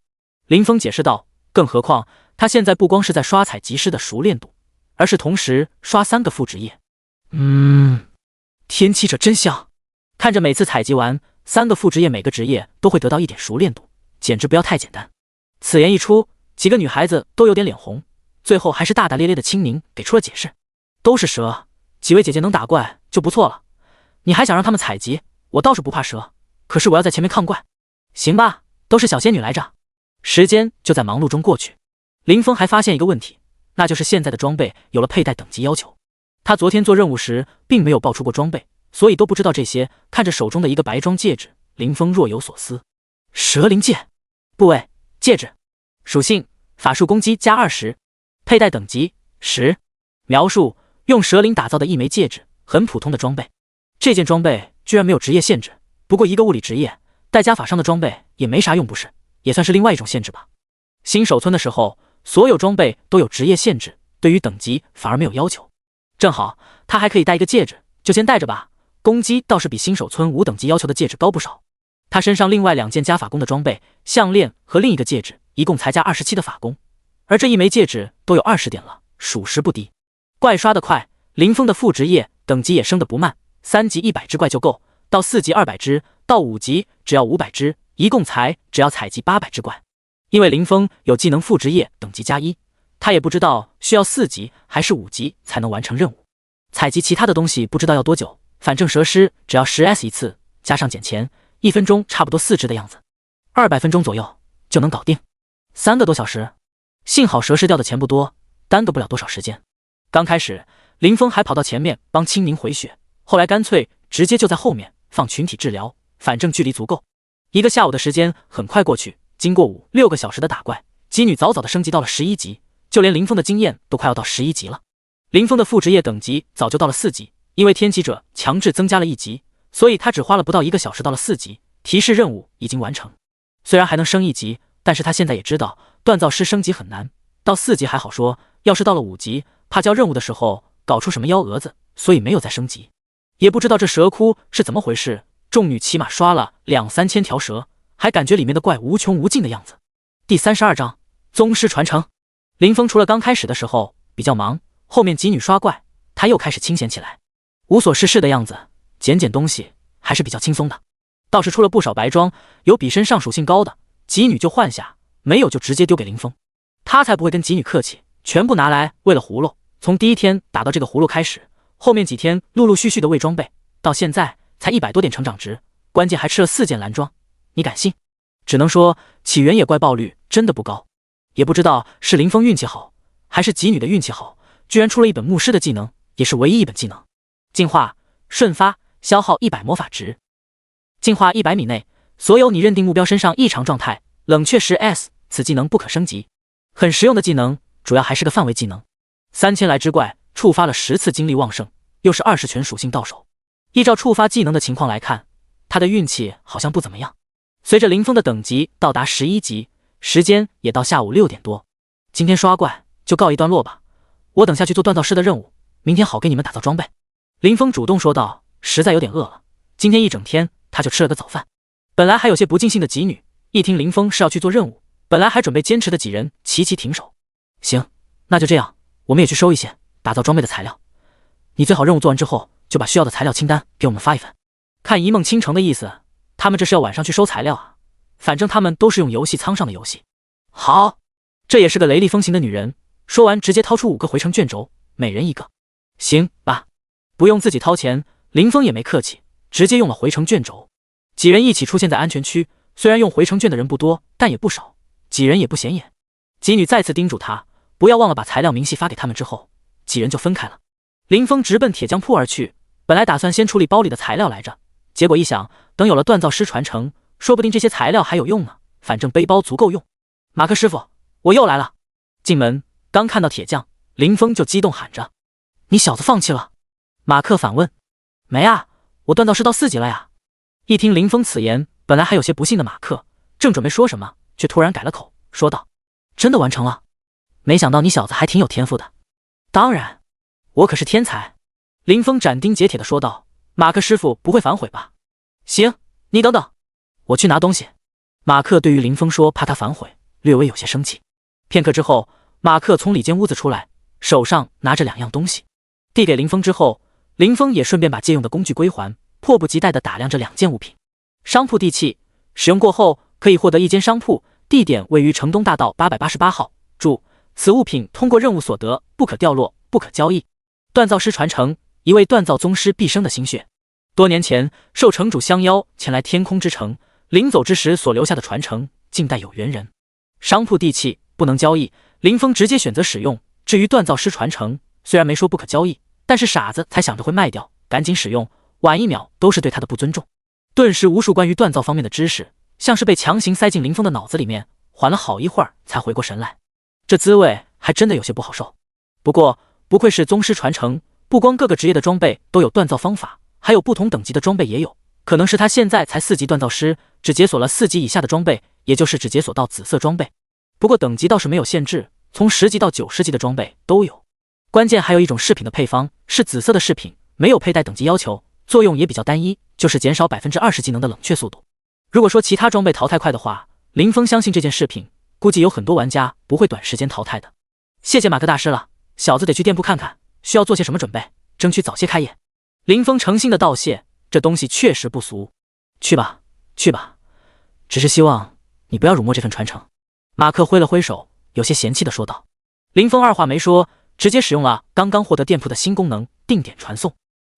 林峰解释道。更何况他现在不光是在刷采集师的熟练度，而是同时刷3个副职业。天启者真香！看着每次采集完3个副职业，每个职业都会得到一点熟练度，简直不要太简单。此言一出，几个女孩子都有点脸红，最后还是大大咧咧的青柠给出了解释。都是蛇，几位姐姐能打怪就不错了，你还想让他们采集？我倒是不怕蛇，可是我要在前面抗怪。行吧，都是小仙女来着。时间就在忙碌中过去，林峰还发现一个问题，那就是现在的装备有了佩戴等级要求。他昨天做任务时并没有爆出过装备，所以都不知道这些。看着手中的一个白装戒指，林峰若有所思。蛇灵戒，部位戒指，属性法术攻击加20，佩戴等级10。描述用蛇灵打造的一枚戒指，很普通的装备。这件装备居然没有职业限制，不过一个物理职业带加法伤的装备也没啥用，不是？也算是另外一种限制吧。新手村的时候，所有装备都有职业限制，对于等级反而没有要求。正好他还可以戴一个戒指，就先戴着吧。攻击倒是比新手村5等级要求的戒指高不少。他身上另外2件加法攻的装备，项链和另一个戒指，一共才加27的法攻，而这一枚戒指都有20点了，属实不低。怪刷得快，林峰的副职业等级也升得不慢，3级100只怪就够，到4级200只，到5级只要500只，一共只要采集800只怪。因为林峰有技能副职业等级加1，他也不知道需要4级还是5级才能完成任务。采集其他的东西不知道要多久，反正蛇尸只要10S 一次，加上捡钱，1分钟差不多4只的样子，200分钟左右就能搞定，3个多小时。幸好蛇尸掉的钱不多，耽搁不了多少时间。刚开始林峰还跑到前面帮青柠回血，后来干脆直接就在后面放群体治疗，反正距离足够。1个下午的时间很快过去，经过5、6个小时的打怪，姬女早早的升级到了11级，就连林峰的经验都快要到11级了。林峰的副职业等级早就到了4级，因为天启者强制增加了1级，所以他只花了不到1个小时到了4级，提示任务已经完成。虽然还能升1级，但是他现在也知道锻造师升级很难，到4级还好说，要是到了5级，怕交任务的时候搞出什么幺蛾子，所以没有再升级。也不知道这蛇窟是怎么回事，众女起码刷了2、3千条蛇，还感觉里面的怪无穷无尽的样子。第32章宗师传承。林峰除了刚开始的时候比较忙，后面几女刷怪，他又开始清闲起来，无所事事的样子，捡东西还是比较轻松的。倒是出了不少白装，有比身上属性高的，几女就换下，没有就直接丢给林峰。他才不会跟几女客气，全部拿来喂了葫芦。从第1天打到这个葫芦开始，后面几天陆陆续续的喂装备，到现在才100多点成长值，关键还吃了4件蓝装，你敢信？只能说起源野怪爆率真的不高，也不知道是林峰运气好，还是几女的运气好，居然出了一本牧师的技能，也是唯一一本技能。进化瞬发，消耗100魔法值，进化100米内，所有你认定目标身上异常状态，冷却10S， 此技能不可升级，很实用的技能，主要还是个范围技能。3000来只怪触发了10次精力旺盛，又是20全属性到手。依照触发技能的情况来看，他的运气好像不怎么样。随着林峰的等级到达11级，时间也到下午6点多。今天刷怪就告一段落吧，我等下去做锻造师的任务，明天好给你们打造装备。林峰主动说道，实在有点饿了，今天一整天他就吃了个早饭。本来还有些不尽兴的几女，一听林峰是要去做任务，本来还准备坚持的几人齐齐停手。行，那就这样，我们也去收一些打造装备的材料。你最好任务做完之后，就把需要的材料清单给我们发一份。看一梦倾城的意思，他们这是要晚上去收材料啊。反正他们都是用游戏仓上的游戏。好，这也是个雷厉风行的女人。说完，直接掏出5个回程卷轴，每人1个。行吧，不用自己掏钱，林峰也没客气，直接用了回程卷轴。几人一起出现在安全区，虽然用回程卷的人不多，但也不少，几人也不显眼。几女再次叮嘱他，不要忘了把材料明细发给他们之后，几人就分开了。林峰直奔铁匠铺而去，本来打算先处理包里的材料来着，结果一想，等有了锻造师传承，说不定这些材料还有用呢，反正背包足够用。马克师傅，我又来了。进门刚看到铁匠，林峰就激动喊着：“你小子放弃了？”马克反问：“没啊，我锻造师到4级了呀。”一听林峰此言，本来还有些不信的马克，正准备说什么，却突然改了口，说道：“真的完成了？没想到你小子还挺有天赋的。”“当然，我可是天才。”林峰斩钉截铁地说道。“马克师傅不会反悔吧？”“行，你等等，我去拿东西。”马克对于林峰说怕他反悔，略微有些生气。片刻之后，马克从里间屋子出来，手上拿着2样东西，递给林峰之后，林峰也顺便把借用的工具归还，迫不及待地打量着2件物品。商铺地契，使用过后可以获得1间商铺，地点位于城东大道888号。注：此物品通过任务所得，不可掉落，不可交易。锻造师传承，一位锻造宗师毕生的心血。多年前受城主相邀前来天空之城，临走之时所留下的传承，静待有缘人。商铺地契不能交易，林峰直接选择使用。至于锻造师传承，虽然没说不可交易，但是傻子才想着会卖掉，赶紧使用，晚1秒都是对他的不尊重。顿时无数关于锻造方面的知识，像是被强行塞进林峰的脑子里面，缓了好一会儿才回过神来。这滋味还真的有些不好受。不过不愧是宗师传承，不光各个职业的装备都有锻造方法，还有不同等级的装备也有。可能是他现在才4级锻造师，只解锁了4级以下的装备，也就是只解锁到紫色装备。不过等级倒是没有限制，从10级到90级的装备都有。关键还有一种饰品的配方是紫色的饰品，没有佩戴等级要求，作用也比较单一，就是减少20%技能的冷却速度。如果说其他装备淘汰快的话，林峰相信这件饰品估计有很多玩家不会短时间淘汰的。谢谢马克大师了，小子得去店铺看看，需要做些什么准备，争取早些开业。林峰诚心的道谢，这东西确实不俗。去吧，去吧，只是希望你不要辱没这份传承。马克挥了挥手，有些嫌弃的说道。林峰二话没说，直接使用了刚刚获得店铺的新功能定点传送，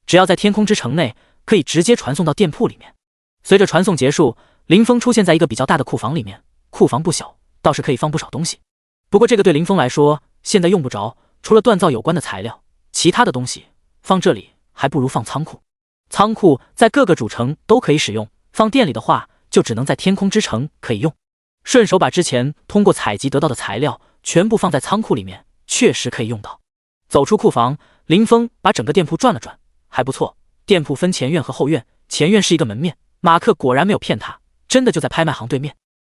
只要在天空之城内，可以直接传送到店铺里面。随着传送结束，林峰出现在一个比较大的库房里面，库房不小，倒是可以放不少东西。不过这个对林峰来说现在用不着，除了锻造有关的材料，其他的东西放这里还不如放仓库。仓库在各个主城都可以使用，放店里的话就只能在天空之城可以用。顺手把之前通过采集得到的材料全部放在仓库里面，确实可以用到。走出库房，林峰把整个店铺转了转，还不错。店铺分前院和后院，前院是一个门面，马克果然没有骗他，真的就在拍卖行对面。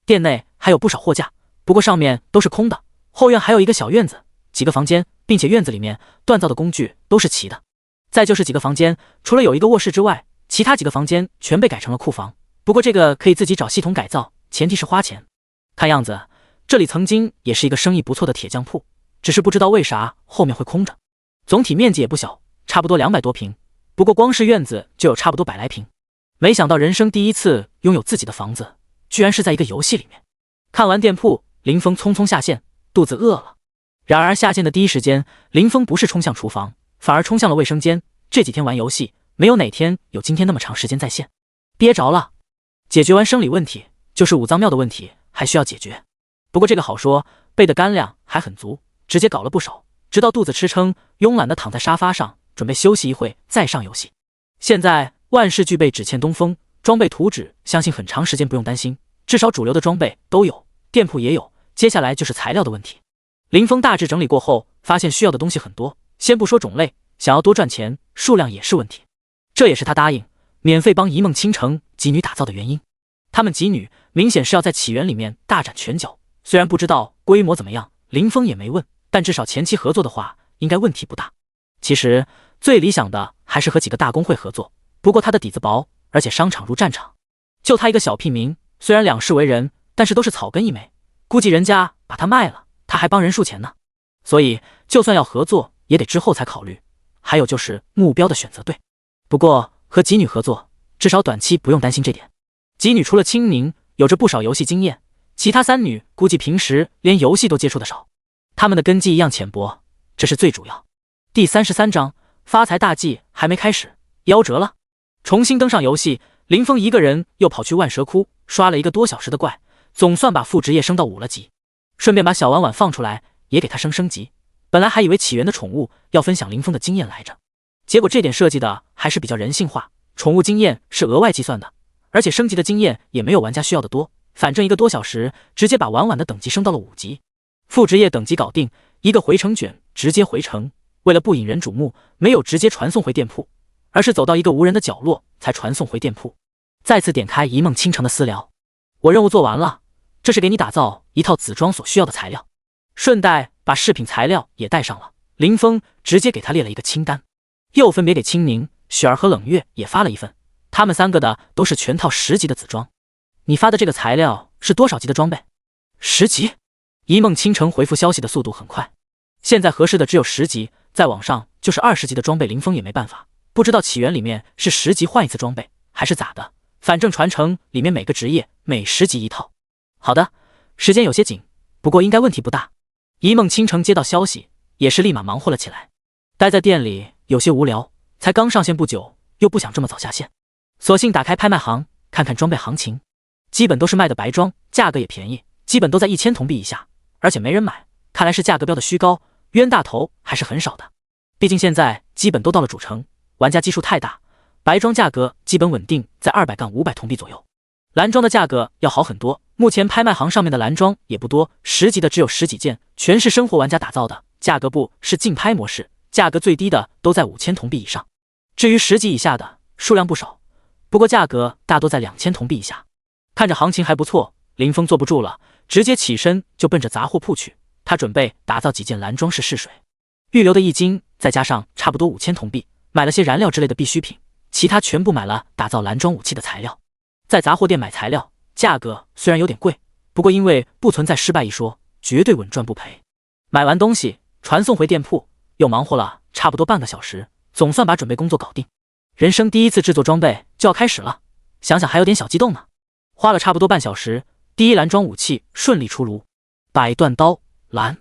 店内还有不少货架，不过上面都是空的。后院还有一个小院子，几个房间，并且院子里面锻造的工具都是齐的。再就是几个房间，除了有一个卧室之外，其他几个房间全被改成了库房。不过这个可以自己找系统改造，前提是花钱。看样子这里曾经也是一个生意不错的铁匠铺，只是不知道为啥后面会空着。总体面积也不小，差不多200多平，不过光是院子就有差不多100来平。没想到人生第一次拥有自己的房子，居然是在一个游戏里面。看完店铺，林峰匆匆下线，肚子饿了。然而下线的第一时间，林峰不是冲向厨房，反而冲向了卫生间。这几天玩游戏，没有哪天有今天那么长时间在线，憋着了。解决完生理问题，就是五脏庙的问题还需要解决。不过这个好说，备的干粮还很足，直接搞了不少，直到肚子吃撑，慵懒地躺在沙发上，准备休息一会再上游戏。现在万事俱备，只欠东风，装备图纸相信很长时间不用担心，至少主流的装备都有，店铺也有，接下来就是材料的问题。林峰大致整理过后，发现需要的东西很多，先不说种类，想要多赚钱，数量也是问题。这也是他答应免费帮一梦倾城几女打造的原因。他们几女明显是要在起源里面大展拳脚，虽然不知道规模怎么样，林峰也没问，但至少前期合作的话，应该问题不大。其实最理想的还是和几个大公会合作，不过他的底子薄，而且商场如战场，就他一个小屁民，虽然两世为人，但是都是草根一枚，估计人家把它卖了，他还帮人数钱呢。所以就算要合作，也得之后才考虑。还有就是目标的选择对。不过和吉女合作，至少短期不用担心这点。吉女除了青柠，有着不少游戏经验，其他三女估计平时连游戏都接触的少，她们的根基一样浅薄，这是最主要。第33章发财大计还没开始，夭折了。重新登上游戏，林峰一个人又跑去万蛇窟刷了1个多小时的怪，总算把副职业升到5了级，顺便把小婉婉放出来，也给他升级。本来还以为起源的宠物要分享林峰的经验来着，结果这点设计的还是比较人性化，宠物经验是额外计算的，而且升级的经验也没有玩家需要的多，反正1个多小时直接把婉婉的等级升到了5级。副职业等级搞定，1个回城卷直接回城，为了不引人瞩目，没有直接传送回店铺，而是走到一个无人的角落才传送回店铺。再次点开一梦倾城的私聊，我任务做完了，这是给你打造一套紫装所需要的材料，顺带把饰品材料也带上了。林峰直接给他列了一个清单，又分别给青柠、雪儿和冷月也发了一份，他们3个的都是全套10级的紫装。你发的这个材料是多少级的装备？10级。一梦倾城回复消息的速度很快，现在合适的只有10级，再往上就是20级的装备。林峰也没办法，不知道起源里面是10级换一次装备还是咋的，反正传承里面每个职业每10级一套。好的，时间有些紧，不过应该问题不大。一梦倾城接到消息也是立马忙活了起来，待在店里有些无聊，才刚上线不久，又不想这么早下线，索性打开拍卖行看看装备行情，基本都是卖的白装，价格也便宜，基本都在1000铜币以下，而且没人买，看来是价格标的虚高，冤大头还是很少的。毕竟现在基本都到了主城，玩家基数太大，白装价格基本稳定在200-500铜币左右。蓝装的价格要好很多，目前拍卖行上面的蓝装也不多，10级的只有10几件，全是生活玩家打造的，价格不是竞拍模式，价格最低的都在5000铜币以上。至于10级以下的数量不少，不过价格大多在2000铜币以下。看着行情还不错，林峰坐不住了，直接起身就奔着杂货铺去。他准备打造几件蓝装试水，预留的1金再加上差不多5000铜币，买了些燃料之类的必需品，其他全部买了打造蓝装武器的材料。在杂货店买材料，价格虽然有点贵，不过因为不存在失败一说，绝对稳赚不赔。买完东西传送回店铺，又忙活了差不多半个小时，总算把准备工作搞定。人生第一次制作装备就要开始了，想想还有点小激动呢。花了差不多半小时，第一蓝装武器顺利出炉。百断刀蓝，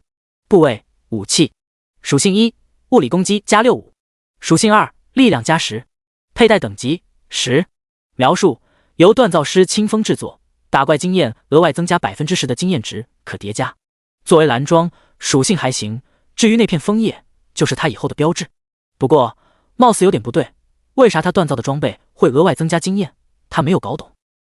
部位武器，属性1物理攻击加65，属性2力量加10，佩戴等级10。描述由锻造师清风制作，打怪经验额外增加10%的经验值，可叠加。作为蓝装，属性还行，至于那片枫叶，就是它以后的标志。不过貌似有点不对，为啥他锻造的装备会额外增加经验？他没有搞懂。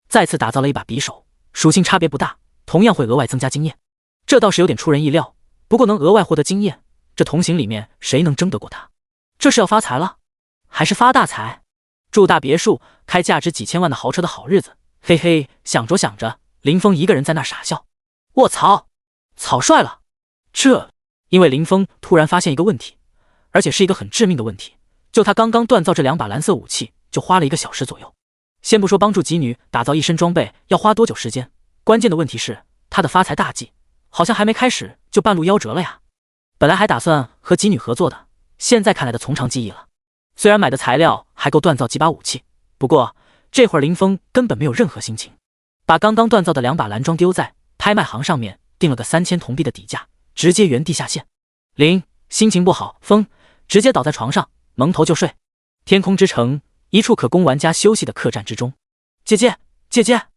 再次打造了一把匕首，属性差别不大，同样会额外增加经验，这倒是有点出人意料。不过能额外获得经验，这同行里面谁能争得过他？这是要发财了，还是发大财？住大别墅，开价值几千万的豪车的好日子，嘿嘿，想着想着，林峰一个人在那傻笑。卧槽，草率了！因为林峰突然发现一个问题，而且是一个很致命的问题。就他刚刚锻造这2把蓝色武器，就花了1个小时左右。先不说帮助吉女打造一身装备要花多久时间，关键的问题是他的发财大计好像还没开始就半路夭折了呀。本来还打算和吉女合作的，现在看来的从长计议了。虽然买的材料还够锻造几把武器，不过这会儿林峰根本没有任何心情，把刚刚锻造的2把蓝装丢在拍卖行上面，定了个3000铜币的底价，直接原地下线。心情不好，风直接倒在床上蒙头就睡。天空之城，一处可供玩家休息的客栈之中。姐姐，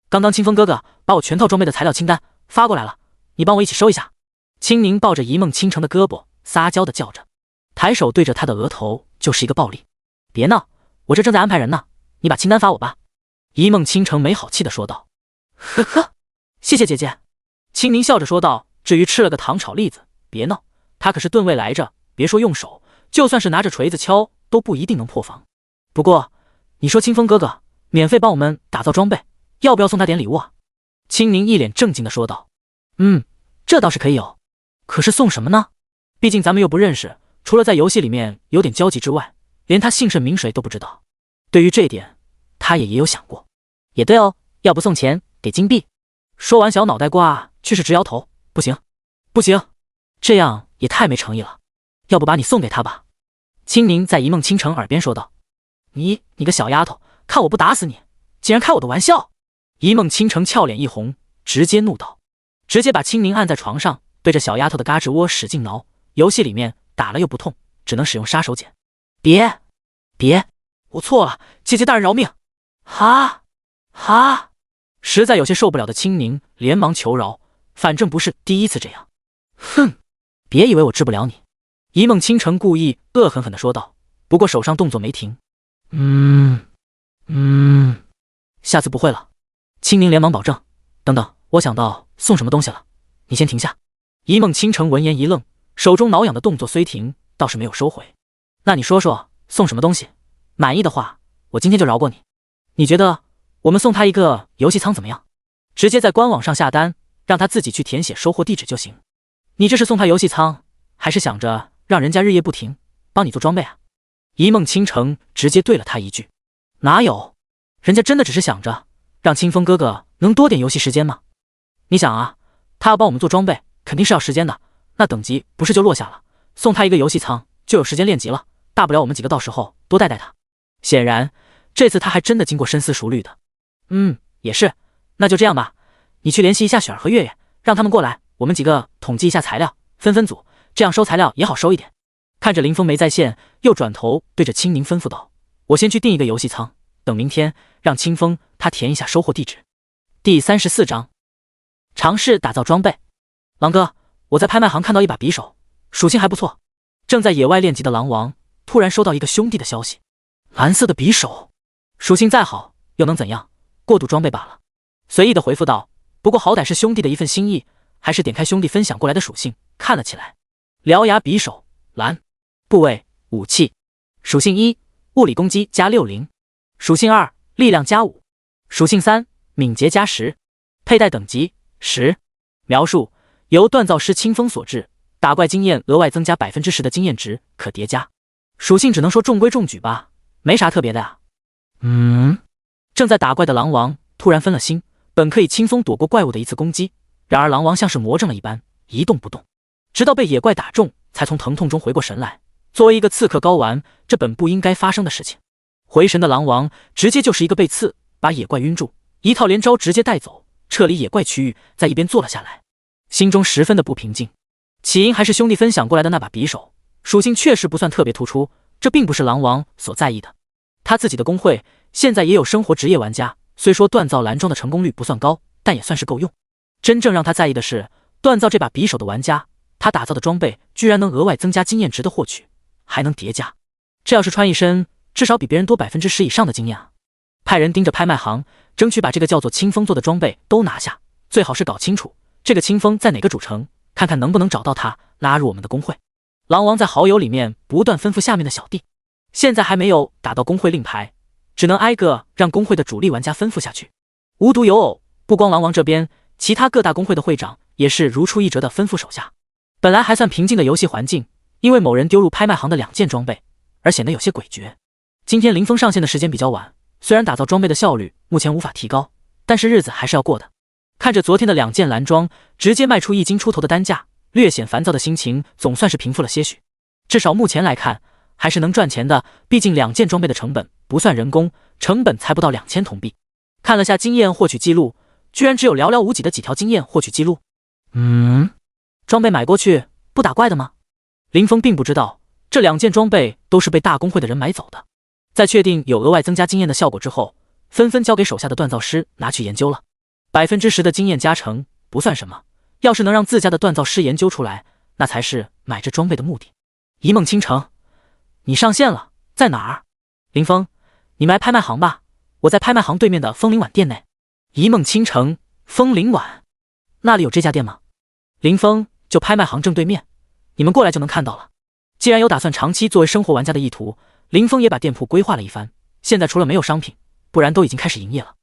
刚刚清风哥哥把我全套装备的材料清单发过来了，你帮我一起收一下。青柠抱着一梦倾城的胳膊撒娇的叫着，抬手对着他的额头就是一个暴力。别闹，我这正在安排人呢，你把清单发我吧。一梦倾城没好气的说道。呵呵，谢谢姐姐。青柠笑着说道，至于吃了个糖炒栗子，别闹，他可是吨位来着，别说用手，就算是拿着锤子敲都不一定能破防。不过你说清风哥哥免费帮我们打造装备，要不要送他点礼物啊？青柠一脸正经的说道。这倒是可以有，可是送什么呢？毕竟咱们又不认识，除了在游戏里面有点交集之外，连他姓甚名谁都不知道。对于这点他也有想过。也对哦，要不送钱给金币。说完，小脑袋瓜却是直摇头，不行，不行，这样也太没诚意了，要不把你送给他吧。青宁在一梦倾城耳边说道。你个小丫头，看我不打死你，竟然开我的玩笑！一梦倾城俏脸一红，直接怒道，直接把青宁按在床上，对着小丫头的嘎吱窝使劲挠。游戏里面打了又不痛，只能使用杀手锏。别，我错了，姐姐大人饶命！哈，实在有些受不了的青宁连忙求饶，反正不是第一次这样。哼，别以为我治不了你。一梦倾城故意恶狠狠地说道，不过手上动作没停。下次不会了。青宁连忙保证。等等，我想到送什么东西了，你先停下。一梦倾城闻言一愣，手中挠痒的动作虽停，倒是没有收回。那你说说送什么东西？满意的话，我今天就饶过你。你觉得我们送他一个游戏仓怎么样？直接在官网上下单，让他自己去填写收货地址就行。你这是送他游戏仓，还是想着让人家日夜不停帮你做装备啊？一梦倾城直接对了他一句，哪有，人家真的只是想着让清风哥哥能多点游戏时间吗？你想啊，他要帮我们做装备肯定是要时间的，那等级不是就落下了，送他一个游戏仓就有时间练级了，大不了我们几个到时候多带带他。显然这次他还真的经过深思熟虑的。也是，那就这样吧，你去联系一下雪儿和月月，让他们过来，我们几个统计一下材料，分组，这样收材料也好收一点。看着林峰没在线，又转头对着青宁吩咐道，我先去订一个游戏仓，等明天让清风他填一下收货地址。第34章尝试打造装备。狼哥，我在拍卖行看到一把匕首，属性还不错。正在野外练级的狼王突然收到一个兄弟的消息，蓝色的匕首，属性再好又能怎样，过渡装备罢了。随意的回复道，不过好歹是兄弟的一份心意，还是点开兄弟分享过来的属性看了起来。獠牙匕首，蓝，部位武器，属性1物理攻击加60，属性2力量加5，属性3敏捷加10，佩戴等级10。描述由锻造师清风所制，打怪经验额外增加 10% 的经验值，可叠加。属性只能说中规中矩吧，没啥特别的啊。正在打怪的狼王突然分了心，本可以轻松躲过怪物的一次攻击，然而狼王像是魔怔了一般，一动不动，直到被野怪打中才从疼痛中回过神来。作为一个刺客睾丸，这本不应该发生的事情。回神的狼王直接就是一个被刺，把野怪晕住，一套连招直接带走，撤离野怪区域，在一边坐了下来，心中十分的不平静。起因还是兄弟分享过来的那把匕首，属性确实不算特别突出，这并不是狼王所在意的。他自己的公会现在也有生活职业玩家，虽说锻造蓝装的成功率不算高，但也算是够用。真正让他在意的是，锻造这把匕首的玩家，他打造的装备居然能额外增加经验值的获取，还能叠加。这要是穿一身，至少比别人多 10% 以上的经验啊！派人盯着拍卖行，争取把这个叫做清风做的装备都拿下，最好是搞清楚这个清风在哪个主城，看看能不能找到他，拉入我们的公会。狼王在好友里面不断吩咐下面的小弟，现在还没有打到公会令牌，只能挨个让公会的主力玩家吩咐下去。无独有偶，不光狼王这边，其他各大公会的会长也是如出一辙的吩咐手下。本来还算平静的游戏环境，因为某人丢入拍卖行的2件装备而显得有些诡谲。今天林峰上线的时间比较晚，虽然打造装备的效率目前无法提高，但是日子还是要过的。看着昨天的2件蓝装直接卖出1斤出头的单价，略显烦躁的心情总算是平复了些许。至少目前来看还是能赚钱的，毕竟2件装备的成本不算人工，成本才不到2000铜币。看了下经验获取记录，居然只有寥寥无几的几条经验获取记录。装备买过去不打怪的吗？林峰并不知道这2件装备都是被大公会的人买走的。在确定有额外增加经验的效果之后，纷纷交给手下的锻造师拿去研究了。10%的经验加成不算什么，要是能让自家的锻造师研究出来，那才是买这装备的目的。一梦倾城，你上线了，在哪儿？林峰，你们来拍卖行吧，我在拍卖行对面的风铃碗店内。一梦倾城，风铃碗，那里有这家店吗？林峰，就拍卖行正对面，你们过来就能看到了。既然有打算长期作为生活玩家的意图，林峰也把店铺规划了一番，现在除了没有商品，不然都已经开始营业了。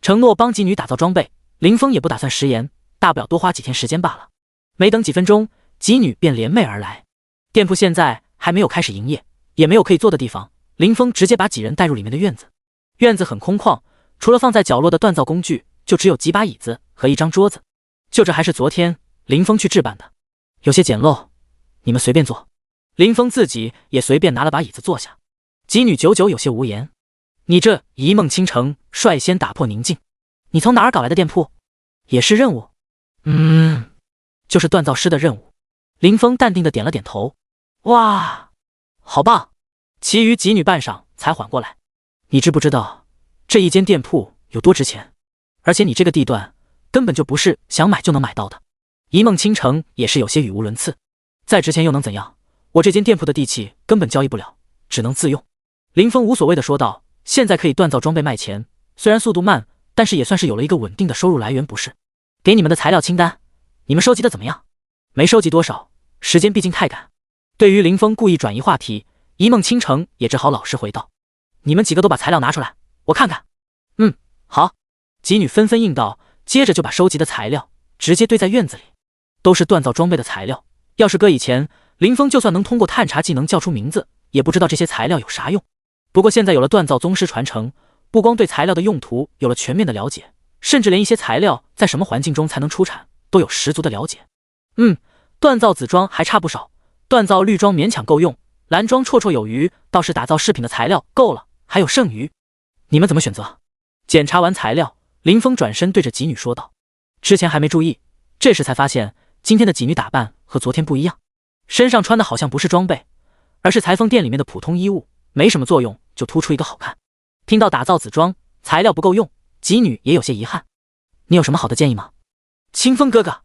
承诺帮吉女打造装备，林峰也不打算食言，大不了多花几天时间罢了。没等几分钟，吉女便联袂而来。店铺现在还没有开始营业，也没有可以坐的地方，林峰直接把几人带入里面的院子。院子很空旷，除了放在角落的锻造工具，就只有几把椅子和一张桌子，就这还是昨天林峰去置办的，有些简陋，你们随便坐。林峰自己也随便拿了把椅子坐下。几女久久有些无言。你这一梦倾城率先打破宁静，你从哪儿搞来的店铺？也是任务？就是锻造师的任务。林峰淡定的点了点头。哇，好棒！其余几女半晌才缓过来。你知不知道这一间店铺有多值钱？而且你这个地段根本就不是想买就能买到的。一梦倾城也是有些语无伦次。再值钱又能怎样？我这间店铺的地契根本交易不了，只能自用。林峰无所谓的说道。现在可以锻造装备卖钱，虽然速度慢，但是也算是有了一个稳定的收入来源，不是？给你们的材料清单，你们收集的怎么样？没收集多少，时间毕竟太赶。对于林峰故意转移话题，一梦倾城也只好老实回道：你们几个都把材料拿出来，我看看。好。几女纷纷应道，接着就把收集的材料直接堆在院子里。都是锻造装备的材料，要是搁以前，林峰就算能通过探查技能叫出名字，也不知道这些材料有啥用。不过现在有了锻造宗师传承，不光对材料的用途有了全面的了解，甚至连一些材料在什么环境中才能出产都有十足的了解。锻造紫装还差不少，锻造绿装勉强够用，蓝装绰绰有余，倒是打造饰品的材料够了，还有剩余。你们怎么选择？检查完材料，林峰转身对着几女说道。之前还没注意，这时才发现今天的几女打扮和昨天不一样，身上穿的好像不是装备，而是裁缝店里面的普通衣物，没什么作用，就突出一个好看。听到打造紫装材料不够用，几女也有些遗憾。你有什么好的建议吗？清风哥哥。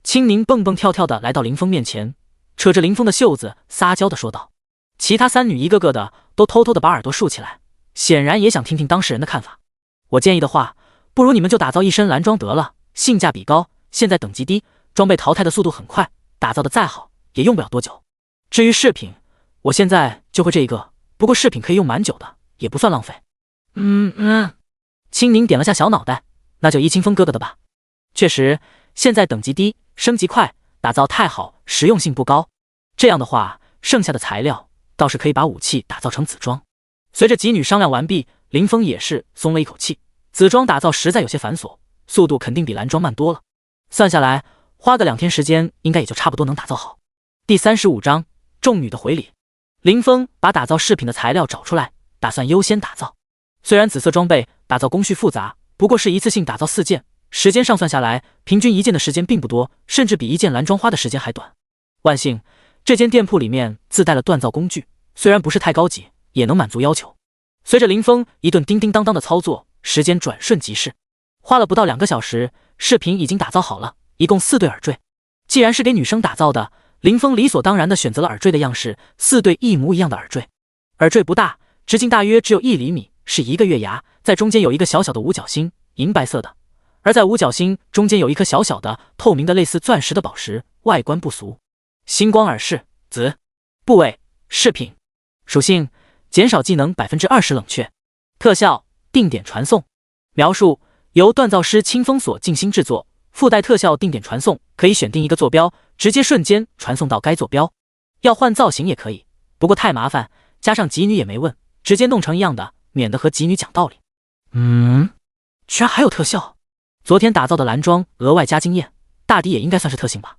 青宁蹦蹦跳跳的来到林峰面前，扯着林峰的袖子撒娇的说道。其他三女一个个的都偷偷的把耳朵竖起来，显然也想听听当事人的看法。我建议的话，不如你们就打造一身蓝装得了，性价比高，现在等级低，装备淘汰的速度很快，打造的再好也用不了多久。至于饰品，我现在就会这一个，不过饰品可以用蛮久的，也不算浪费。青宁点了下小脑袋，那就依清风哥哥的吧。确实，现在等级低，升级快，打造太好，实用性不高。这样的话，剩下的材料倒是可以把武器打造成紫装。随着几女商量完毕，林峰也是松了一口气。紫装打造实在有些繁琐，速度肯定比蓝装慢多了。算下来，花个2天时间，应该也就差不多能打造好。第35章，众女的回礼。林峰把打造饰品的材料找出来，打算优先打造。虽然紫色装备打造工序复杂，不过是一次性打造4件，时间上算下来，平均1件的时间并不多，甚至比1件蓝装花的时间还短。万幸，这间店铺里面自带了锻造工具，虽然不是太高级，也能满足要求。随着林峰一顿叮叮当当的操作，时间转瞬即逝，花了不到2个小时，饰品已经打造好了，一共4对耳坠。既然是给女生打造的，林峰理所当然地选择了耳坠的样式，4对一模一样的耳坠。耳坠不大，直径大约只有1厘米，是一个月牙，在中间有一个小小的五角星，银白色的，而在五角星中间有一颗小小的透明的类似钻石的宝石，外观不俗。星光耳饰，紫。部位，饰品。属性，减少技能 20% 冷却。特效，定点传送。描述，由锻造师清风所精心制作，附带特效定点传送，可以选定一个坐标，直接瞬间传送到该坐标。要换造型也可以，不过太麻烦，加上吉女也没问，直接弄成一样的，免得和吉女讲道理。居然还有特效！昨天打造的蓝装额外加经验，大抵也应该算是特性吧。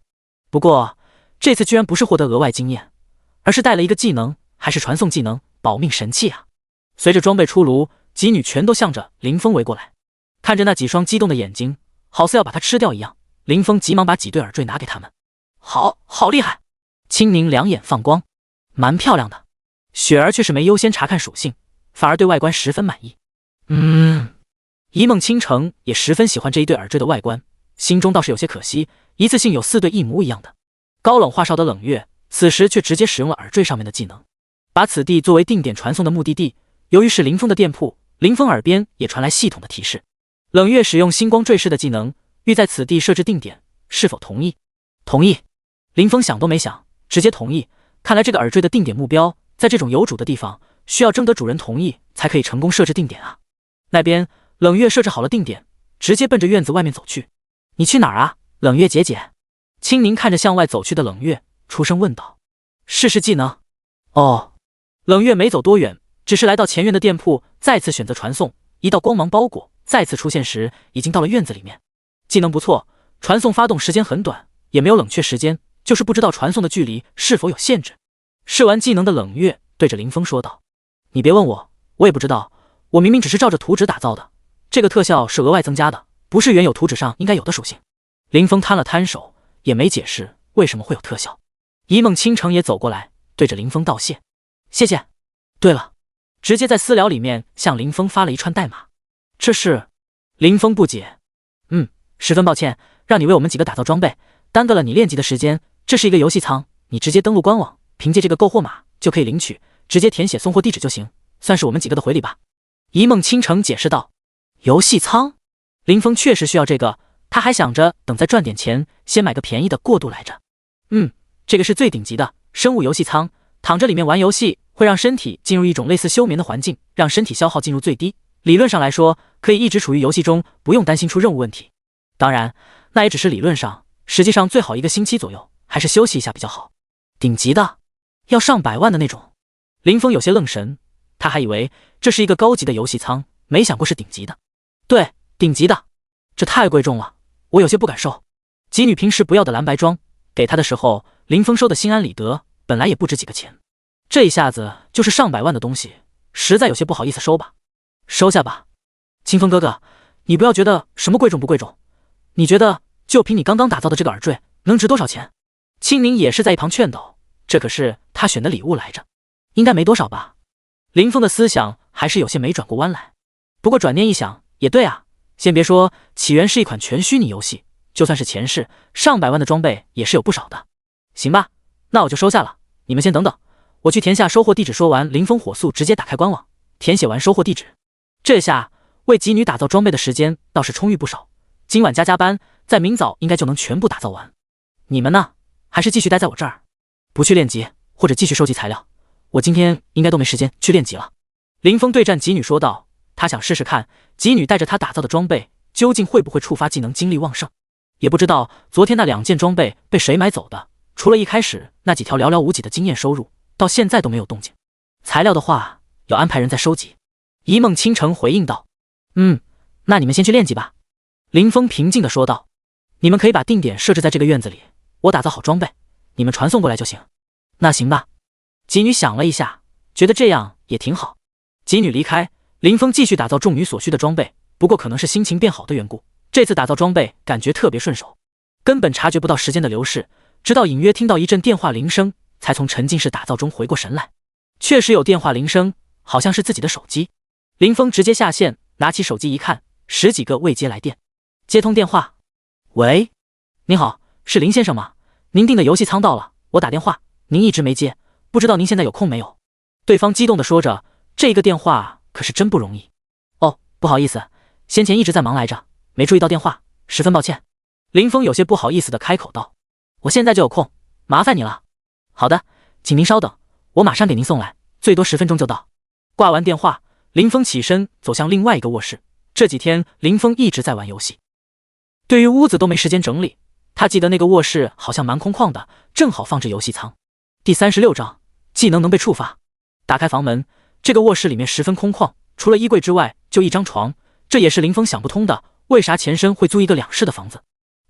不过这次居然不是获得额外经验，而是带了一个技能，还是传送技能，保命神器啊！随着装备出炉，几女全都向着林峰围过来，看着那几双激动的眼睛，好似要把他吃掉一样。林峰急忙把几对耳坠拿给他们。好厉害！青宁两眼放光，蛮漂亮的。雪儿却是没优先查看属性，反而对外观十分满意。一梦倾城也十分喜欢这一对耳坠的外观，心中倒是有些可惜，一次性有4对一模一样的。高冷话少的冷月此时却直接使用了耳坠上面的技能，把此地作为定点传送的目的地。由于是林峰的店铺，林峰耳边也传来系统的提示：冷月使用星光坠饰的技能，欲在此地设置定点，是否同意？同意。林峰想都没想，直接同意。看来这个耳坠的定点目标，在这种有主的地方，需要征得主人同意才可以成功设置定点啊。那边冷月设置好了定点，直接奔着院子外面走去。你去哪儿啊，冷月姐姐？青宁看着向外走去的冷月，出声问道。试试技能。哦。冷月没走多远，只是来到前院的店铺，再次选择传送，一道光芒包裹，再次出现时已经到了院子里面。技能不错，传送发动时间很短，也没有冷却时间，就是不知道传送的距离是否有限制。试完技能的冷月对着林峰说道：“你别问我，我也不知道，我明明只是照着图纸打造的，这个特效是额外增加的，不是原有图纸上应该有的属性。”林峰摊了摊手，也没解释为什么会有特效。一梦倾城也走过来，对着林峰道谢：“谢谢。对了。”直接在私聊里面向林峰发了一串代码。这是？林峰不解。十分抱歉，让你为我们几个打造装备，耽搁了你练级的时间。这是一个游戏仓，你直接登录官网，凭借这个购货码就可以领取，直接填写送货地址就行，算是我们几个的回礼吧。一梦倾城解释道。游戏仓？林峰确实需要这个，他还想着等再赚点钱，先买个便宜的过渡来着。这个是最顶级的生物游戏仓，躺着里面玩游戏会让身体进入一种类似休眠的环境，让身体消耗进入最低。理论上来说，可以一直处于游戏中，不用担心出任务问题。当然，那也只是理论上，实际上最好1个星期左右，还是休息一下比较好。顶级的，要上百万的那种。林峰有些愣神，他还以为这是一个高级的游戏仓，没想过是顶级的。对，顶级的，这太贵重了，我有些不敢收。姬女平时不要的蓝白装，给他的时候，林峰收的心安理得，本来也不值几个钱，这一下子就是上百万的东西，实在有些不好意思收吧。收下吧，清风哥哥，你不要觉得什么贵重不贵重，你觉得就凭你刚刚打造的这个耳坠，能值多少钱？青宁也是在一旁劝导，这可是他选的礼物来着，应该没多少吧。林峰的思想还是有些没转过弯来，不过转念一想，也对啊，先别说起源是一款全虚拟游戏，就算是前世，上百万的装备也是有不少的。行吧，那我就收下了，你们先等等，我去填下收货地址。说完，林峰火速直接打开官网，填写完收货地址。这下为吉女打造装备的时间倒是充裕不少，今晚加班，在明早应该就能全部打造完。你们呢？还是继续待在我这儿，不去练级，或者继续收集材料？我今天应该都没时间去练级了。林峰对战吉女说道，他想试试看吉女带着他打造的装备究竟会不会触发技能精力旺盛。也不知道昨天那2件装备被谁买走的，除了一开始那几条寥寥无几的经验收入，到现在都没有动静。材料的话，要安排人再收集。一梦倾城回应道：“那你们先去练级吧。”林峰平静地说道：“你们可以把定点设置在这个院子里，我打造好装备，你们传送过来就行。”那行吧。吉女想了一下，觉得这样也挺好。吉女离开，林峰继续打造众女所需的装备，不过可能是心情变好的缘故，这次打造装备感觉特别顺手，根本察觉不到时间的流逝，直到隐约听到一阵电话铃声，才从沉浸式打造中回过神来。确实有电话铃声，好像是自己的手机。林峰直接下线，拿起手机一看，10几个未接来电。接通电话，喂，您好，是林先生吗？您订的游戏仓到了，我打电话，您一直没接，不知道您现在有空没有？对方激动地说着，这个电话可是真不容易。哦，不好意思，先前一直在忙来着，没注意到电话，十分抱歉。林峰有些不好意思地开口道，我现在就有空，麻烦你了。好的，请您稍等，我马上给您送来，最多10分钟就到。挂完电话，林峰起身走向另外一个卧室。这几天林峰一直在玩游戏，对于屋子都没时间整理。他记得那个卧室好像蛮空旷的，正好放置游戏仓。第36章，技能能被触发。打开房门，这个卧室里面十分空旷，除了衣柜之外就一张床，这也是林峰想不通的，为啥前身会租一个2室的房子。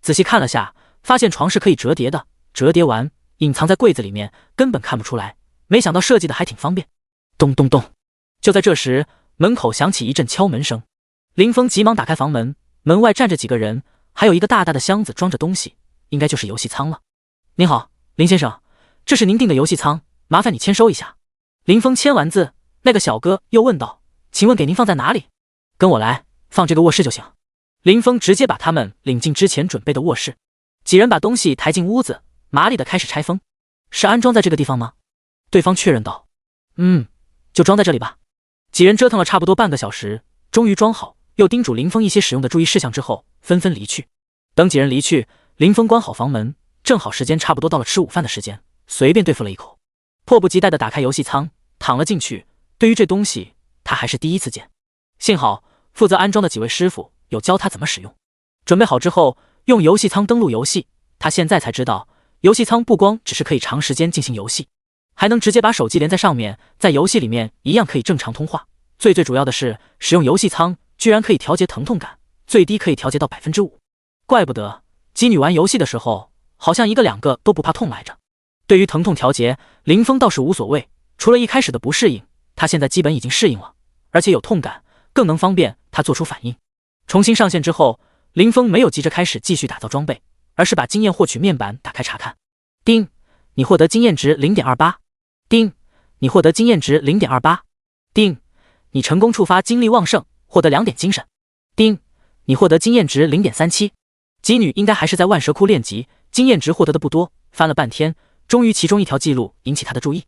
仔细看了下，发现床是可以折叠的，折叠完隐藏在柜子里面，根本看不出来，没想到设计的还挺方便。咚咚咚，就在这时，门口响起一阵敲门声。林峰急忙打开房门，门外站着几个人，还有一个大大的箱子装着东西，应该就是游戏仓了。您好，林先生，这是您订的游戏仓，麻烦你签收一下。林峰签完字，那个小哥又问道，请问给您放在哪里？跟我来，放这个卧室就行。林峰直接把他们领进之前准备的卧室，几人把东西抬进屋子，麻利的开始拆封。是安装在这个地方吗？对方确认道，就装在这里吧。几人折腾了差不多半个小时，终于装好，又叮嘱林峰一些使用的注意事项之后，纷纷离去。等几人离去，林峰关好房门，正好时间差不多到了吃午饭的时间，随便对付了一口，迫不及待地打开游戏仓，躺了进去。对于这东西，他还是第一次见，幸好负责安装的几位师傅有教他怎么使用。准备好之后，用游戏仓登录游戏，他现在才知道，游戏仓不光只是可以长时间进行游戏，还能直接把手机连在上面，在游戏里面一样可以正常通话。最主要的是，使用游戏仓居然可以调节疼痛感，最低可以调节到 5%， 怪不得姬女玩游戏的时候好像一个两个都不怕痛来着。对于疼痛调节，林峰倒是无所谓，除了一开始的不适应，他现在基本已经适应了，而且有痛感，更能方便他做出反应。重新上线之后，林峰没有急着开始继续打造装备，而是把经验获取面板打开查看。叮，你获得经验值 0.28。叮，你获得经验值 0.28。叮，你成功触发精力旺盛，获得2点精神。叮，你获得经验值 0.37。姬女应该还是在万蛇窟练级，经验值获得的不多，翻了半天，终于其中一条记录引起他的注意，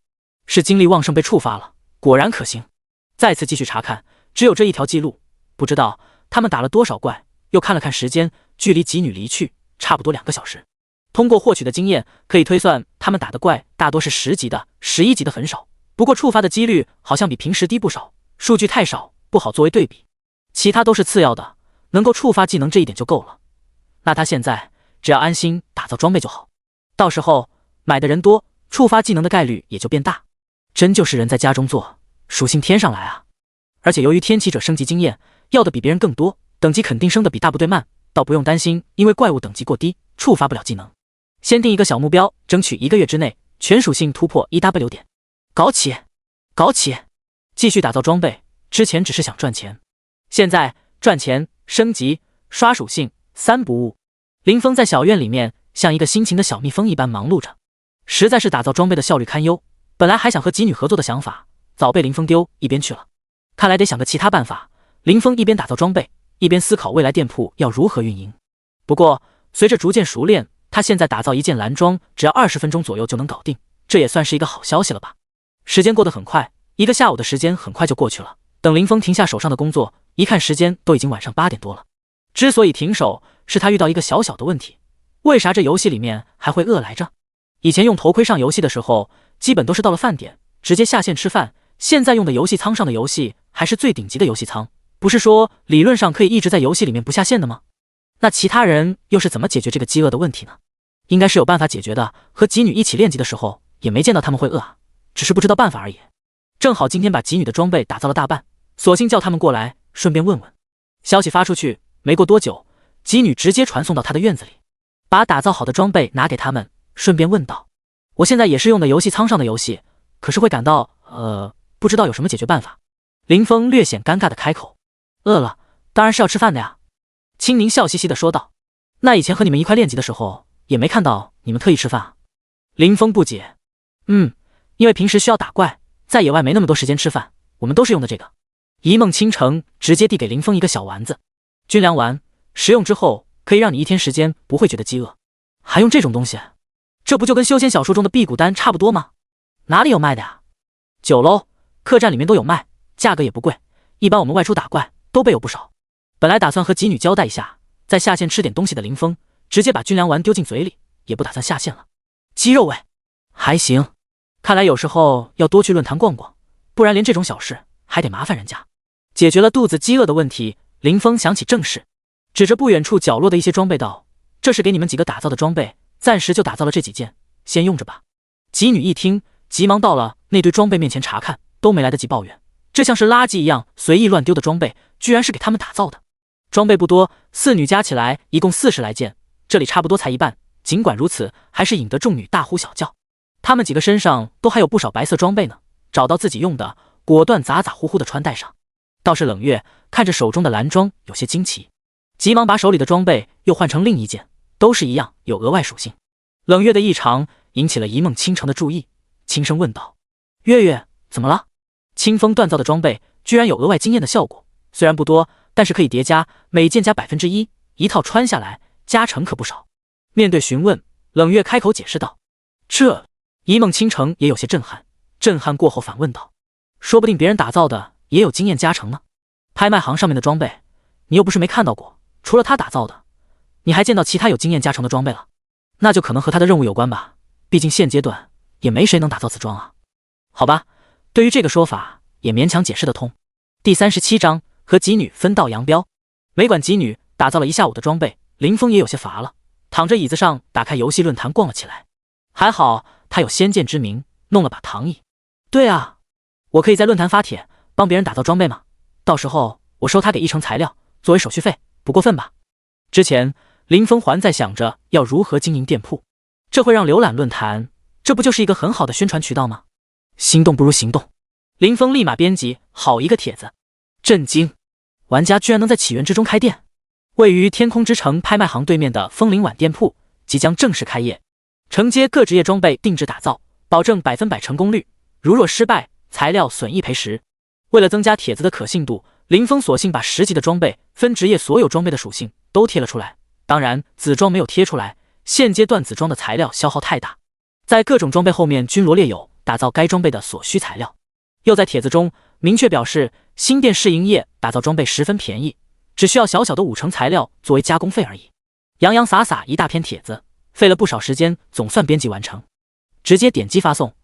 是精力旺盛被触发了，果然可行。再次继续查看，只有这一条记录，不知道他们打了多少怪。又看了看时间，距离姬女离去差不多2个小时。通过获取的经验可以推算，他们打的怪大多是10级的，11级的很少，不过触发的几率好像比平时低不少，数据太少，不好作为对比。其他都是次要的，能够触发技能这一点就够了。那他现在只要安心打造装备就好，到时候买的人多，触发技能的概率也就变大。真就是人在家中坐，属性添上来啊！而且由于天启者升级经验要的比别人更多，等级肯定升的比大部队慢，倒不用担心因为怪物等级过低触发不了技能。先定一个小目标，争取1个月之内全属性突破 1W 点。搞起，搞起！继续打造装备，之前只是想赚钱，现在赚钱、升级、刷属性3不误。林峰在小院里面像一个辛勤的小蜜蜂一般忙碌着，实在是打造装备的效率堪忧。本来还想和姬女合作的想法，早被林峰丢一边去了。看来得想个其他办法。林峰一边打造装备，一边思考未来店铺要如何运营。不过随着逐渐熟练，他现在打造一件蓝装只要20分钟左右就能搞定，这也算是一个好消息了吧。时间过得很快，1个下午的时间很快就过去了。等林峰停下手上的工作，一看时间都已经晚上8点多了。之所以停手，是他遇到一个小小的问题。为啥这游戏里面还会饿来着？以前用头盔上游戏的时候，基本都是到了饭点直接下线吃饭，现在用的游戏舱上的游戏还是最顶级的游戏舱，不是说理论上可以一直在游戏里面不下线的吗？那其他人又是怎么解决这个饥饿的问题呢？应该是有办法解决的，和姬女一起练级的时候也没见到他们会饿啊，只是不知道办法而已。正好今天把姬女的装备打造了大半，索性叫他们过来顺便问问。消息发出去没过多久，姬女直接传送到他的院子里，把打造好的装备拿给他们，顺便问道：我现在也是用的游戏舱上的游戏，可是会感到不知道有什么解决办法。林峰略显尴尬的开口。饿了当然是要吃饭的呀。青宁笑嘻嘻的说道。那以前和你们一块练级的时候也没看到你们特意吃饭啊。林峰不解。因为平时需要打怪，在野外没那么多时间吃饭，我们都是用的这个。一梦倾城直接递给林峰一个小丸子，军粮丸，食用之后可以让你1天时间不会觉得饥饿。还用这种东西？这不就跟修仙小说中的辟谷丹差不多吗？哪里有卖的呀？酒楼、客栈里面都有卖，价格也不贵，一般我们外出打怪都备有不少。本来打算和姬女交代一下，在下线吃点东西的林峰，直接把军粮丸丢进嘴里，也不打算下线了。鸡肉味还行，看来有时候要多去论坛逛逛，不然连这种小事还得麻烦人家。解决了肚子饥饿的问题，林峰想起正事，指着不远处角落的一些装备道：这是给你们几个打造的装备，暂时就打造了这几件，先用着吧。姬女一听，急忙到了那堆装备面前查看，都没来得及抱怨，这像是垃圾一样随意乱丢的装备，居然是给他们打造的。装备不多，4女加起来一共40来件，这里差不多才一半，尽管如此，还是引得众女大呼小叫。她们几个身上都还有不少白色装备呢，找到自己用的，果断咋咋呼呼的穿戴上。倒是冷月看着手中的蓝装有些惊奇，急忙把手里的装备又换成另一件，都是一样有额外属性。冷月的异常引起了一梦倾城的注意，轻声问道：月月怎么了？清风锻造的装备居然有额外经验的效果，虽然不多，但是可以叠加，每件加 1%， 一套穿下来加成可不少。面对询问，冷月开口解释道：这……一梦倾城也有些震撼，震撼过后反问道：说不定别人打造的也有经验加成呢？拍卖行上面的装备你又不是没看到过，除了他打造的，你还见到其他有经验加成的装备了？那就可能和他的任务有关吧，毕竟现阶段也没谁能打造此装啊。好吧，对于这个说法也勉强解释得通。第37章和姬女分道扬镳。没管姬女打造了一下午的装备，林峰也有些乏了，躺着椅子上打开游戏论坛逛了起来。还好他有先见之明，弄了把躺椅。对啊，我可以在论坛发帖帮别人打造装备吗？到时候我收他给1成材料作为手续费，不过分吧？之前林峰还在想着要如何经营店铺，这会让浏览论坛，这不就是一个很好的宣传渠道吗？心动不如行动，林峰立马编辑好一个帖子。震惊！玩家居然能在起源之中开店！位于天空之城拍卖行对面的风铃碗店铺即将正式开业，承接各职业装备定制打造，保证100%成功率。如若失败，材料损益赔10。为了增加帖子的可信度，林峰索性把10级的装备、分职业所有装备的属性都贴了出来。当然，紫装没有贴出来，现阶段紫装的材料消耗太大，在各种装备后面均罗列有打造该装备的所需材料。又在帖子中明确表示，新店试营业，打造装备十分便宜，只需要小小的5成材料作为加工费而已。洋洋洒洒一大篇帖子，费了不少时间，总算编辑完成。直接点击发送，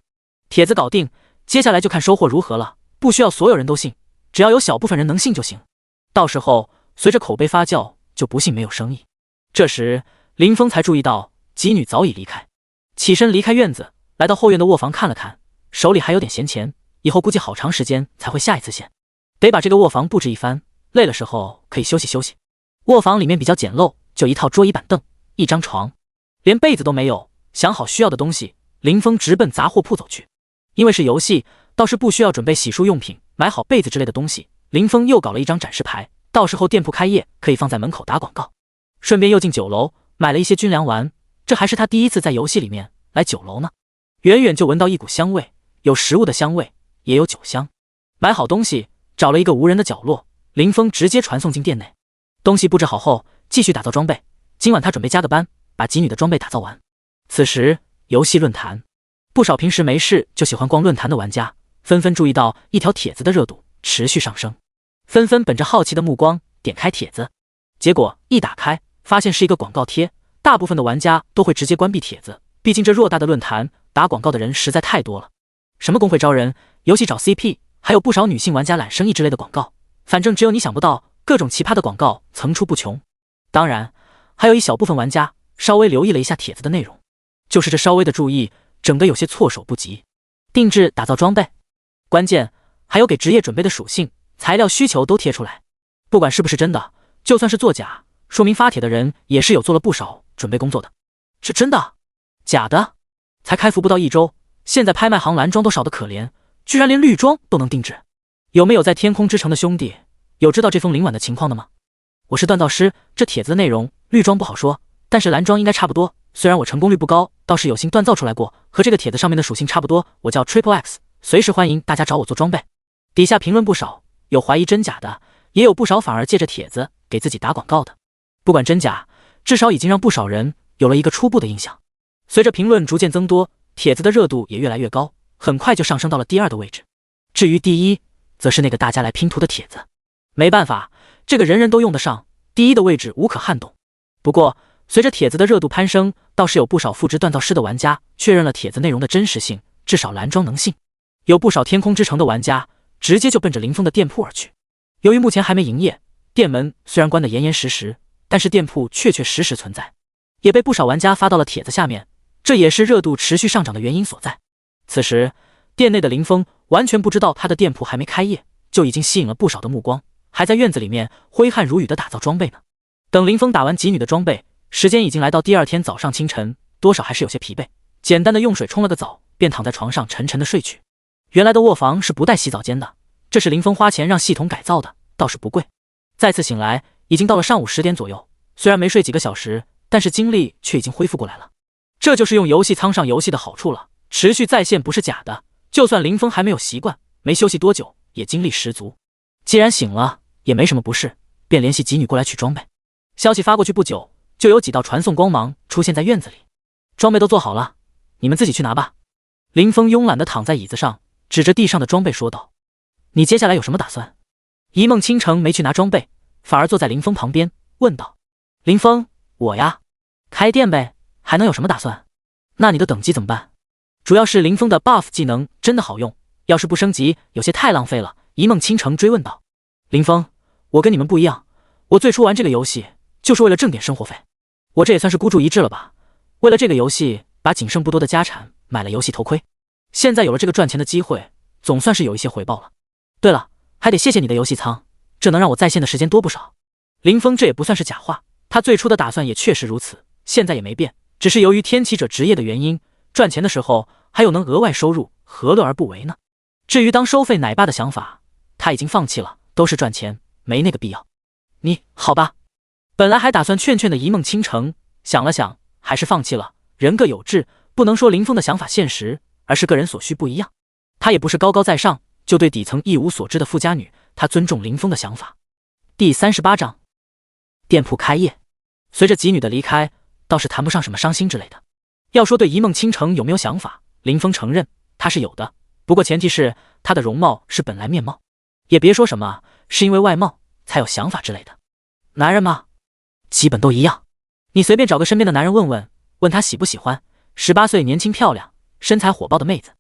帖子搞定，接下来就看收获如何了。不需要所有人都信，只要有小部分人能信就行。到时候随着口碑发酵，就不信没有生意。这时林峰才注意到吉女早已离开，起身离开院子，来到后院的卧房看了看，手里还有点闲钱，以后估计好长时间才会下一次线，得把这个卧房布置一番，累了时候可以休息休息。卧房里面比较简陋，就一套桌椅板凳，一张床，连被子都没有。想好需要的东西，林峰直奔杂货铺走去。因为是游戏，倒是不需要准备洗漱用品，买好被子之类的东西。林峰又搞了一张展示牌，到时候店铺开业可以放在门口打广告。顺便又进酒楼买了一些军粮丸，这还是他第一次在游戏里面来酒楼呢。远远就闻到一股香味，有食物的香味，也有酒香。买好东西，找了一个无人的角落，林峰直接传送进店内。东西布置好后，继续打造装备。今晚他准备加个班，把吉女的装备打造完。此时游戏论坛，不少平时没事就喜欢逛论坛的玩家纷纷注意到一条帖子的热度持续上升，纷纷本着好奇的目光点开帖子，结果一打开发现是一个广告贴。大部分的玩家都会直接关闭帖子，毕竟这偌大的论坛打广告的人实在太多了，什么工会招人、游戏找 CP， 还有不少女性玩家揽生意之类的广告，反正只有你想不到，各种奇葩的广告层出不穷。当然还有一小部分玩家稍微留意了一下帖子的内容，就是这稍微的注意，整个有些措手不及。定制打造装备，关键还有给职业准备的属性、材料需求都贴出来。不管是不是真的，就算是作假，说明发帖的人也是有做了不少准备工作的。是真的？假的？才开服不到1周，现在拍卖行蓝装都少得可怜，居然连绿装都能定制。有没有在天空之城的兄弟有知道这封灵碗的情况的吗？我是锻造师，这帖子的内容绿装不好说，但是蓝装应该差不多。虽然我成功率不高，倒是有幸锻造出来过，和这个帖子上面的属性差不多。我叫 Triple X， 随时欢迎大家找我做装备。底下评论不少，有怀疑真假的，也有不少反而借着帖子给自己打广告的。不管真假，至少已经让不少人有了一个初步的印象。随着评论逐渐增多，帖子的热度也越来越高，很快就上升到了第2的位置。至于第1，则是那个大家来拼图的帖子。没办法，这个人人都用得上，第1的位置无可撼动。不过随着帖子的热度攀升，倒是有不少复制锻造师的玩家确认了帖子内容的真实性，至少蓝装能信。有不少天空之城的玩家直接就奔着林峰的店铺而去。由于目前还没营业，店门虽然关得严严实实，但是店铺确确实实存在，也被不少玩家发到了帖子下面，这也是热度持续上涨的原因所在。此时店内的林峰完全不知道他的店铺还没开业，就已经吸引了不少的目光，还在院子里面挥汗如雨的打造装备呢。等林峰打完吉女的装备，时间已经来到第2天早上清晨，多少还是有些疲惫，简单的用水冲了个澡，便躺在床上沉沉的睡去。原来的卧房是不带洗澡间的，这是林峰花钱让系统改造的，倒是不贵。再次醒来已经到了上午10点左右，虽然没睡几个小时，但是精力却已经恢复过来了。这就是用游戏仓上游戏的好处了，持续在线不是假的，就算林峰还没有习惯，没休息多久也精力十足。既然醒了也没什么不适，便联系吉女过来取装备。消息发过去不久，就有几道传送光芒出现在院子里。装备都做好了，你们自己去拿吧。林峰慵懒地躺在椅子上，指着地上的装备说道。你接下来有什么打算？一梦倾城没去拿装备，反而坐在林峰旁边问道。林峰，我呀，开店呗，还能有什么打算？那你的等级怎么办？主要是林峰的 buff 技能真的好用，要是不升级有些太浪费了。一梦倾城追问道。林峰，我跟你们不一样，我最初玩这个游戏就是为了挣点生活费，我这也算是孤注一掷了吧。为了这个游戏把仅剩不多的家产买了游戏头盔，现在有了这个赚钱的机会，总算是有一些回报了。对了，还得谢谢你的游戏仓，这能让我在线的时间多不少。林峰这也不算是假话，他最初的打算也确实如此，现在也没变，只是由于天启者职业的原因，赚钱的时候还有能额外收入，何乐而不为呢？至于当收费奶爸的想法，他已经放弃了，都是赚钱，没那个必要。你好吧，本来还打算劝劝的一梦倾城，想了想，还是放弃了。人各有志，不能说林峰的想法现实，而是个人所需不一样。他也不是高高在上，就对底层一无所知的富家女，他尊重林峰的想法。第38章，店铺开业。随着吉女的离开，倒是谈不上什么伤心之类的。要说对一梦倾城有没有想法，林峰承认他是有的，不过前提是他的容貌是本来面貌，也别说什么是因为外貌才有想法之类的。男人嘛，基本都一样。你随便找个身边的男人问问，问他喜不喜欢18岁年轻漂亮身材火爆的妹子，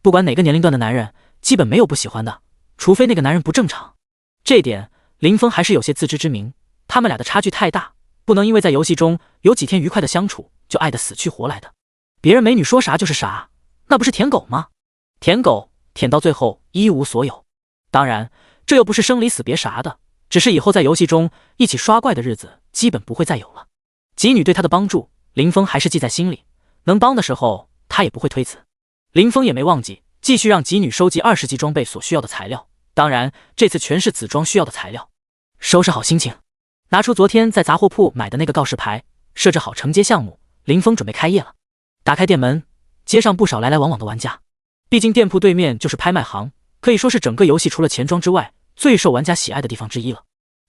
不管哪个年龄段的男人，基本没有不喜欢的，除非那个男人不正常。这点林峰还是有些自知之明，他们俩的差距太大，不能因为在游戏中有几天愉快的相处就爱得死去活来的。别人美女说啥就是啥，那不是舔狗吗？舔狗舔到最后一无所有。当然这又不是生离死别啥的，只是以后在游戏中一起刷怪的日子基本不会再有了。吉女对他的帮助林峰还是记在心里，能帮的时候他也不会推辞。林峰也没忘记继续让吉女收集20级装备所需要的材料，当然这次全是紫装需要的材料。收拾好心情，拿出昨天在杂货铺买的那个告示牌，设置好承接项目，林峰准备开业了。打开店门，街上不少来来往往的玩家，毕竟店铺对面就是拍卖行，可以说是整个游戏除了钱庄之外最受玩家喜爱的地方之一了。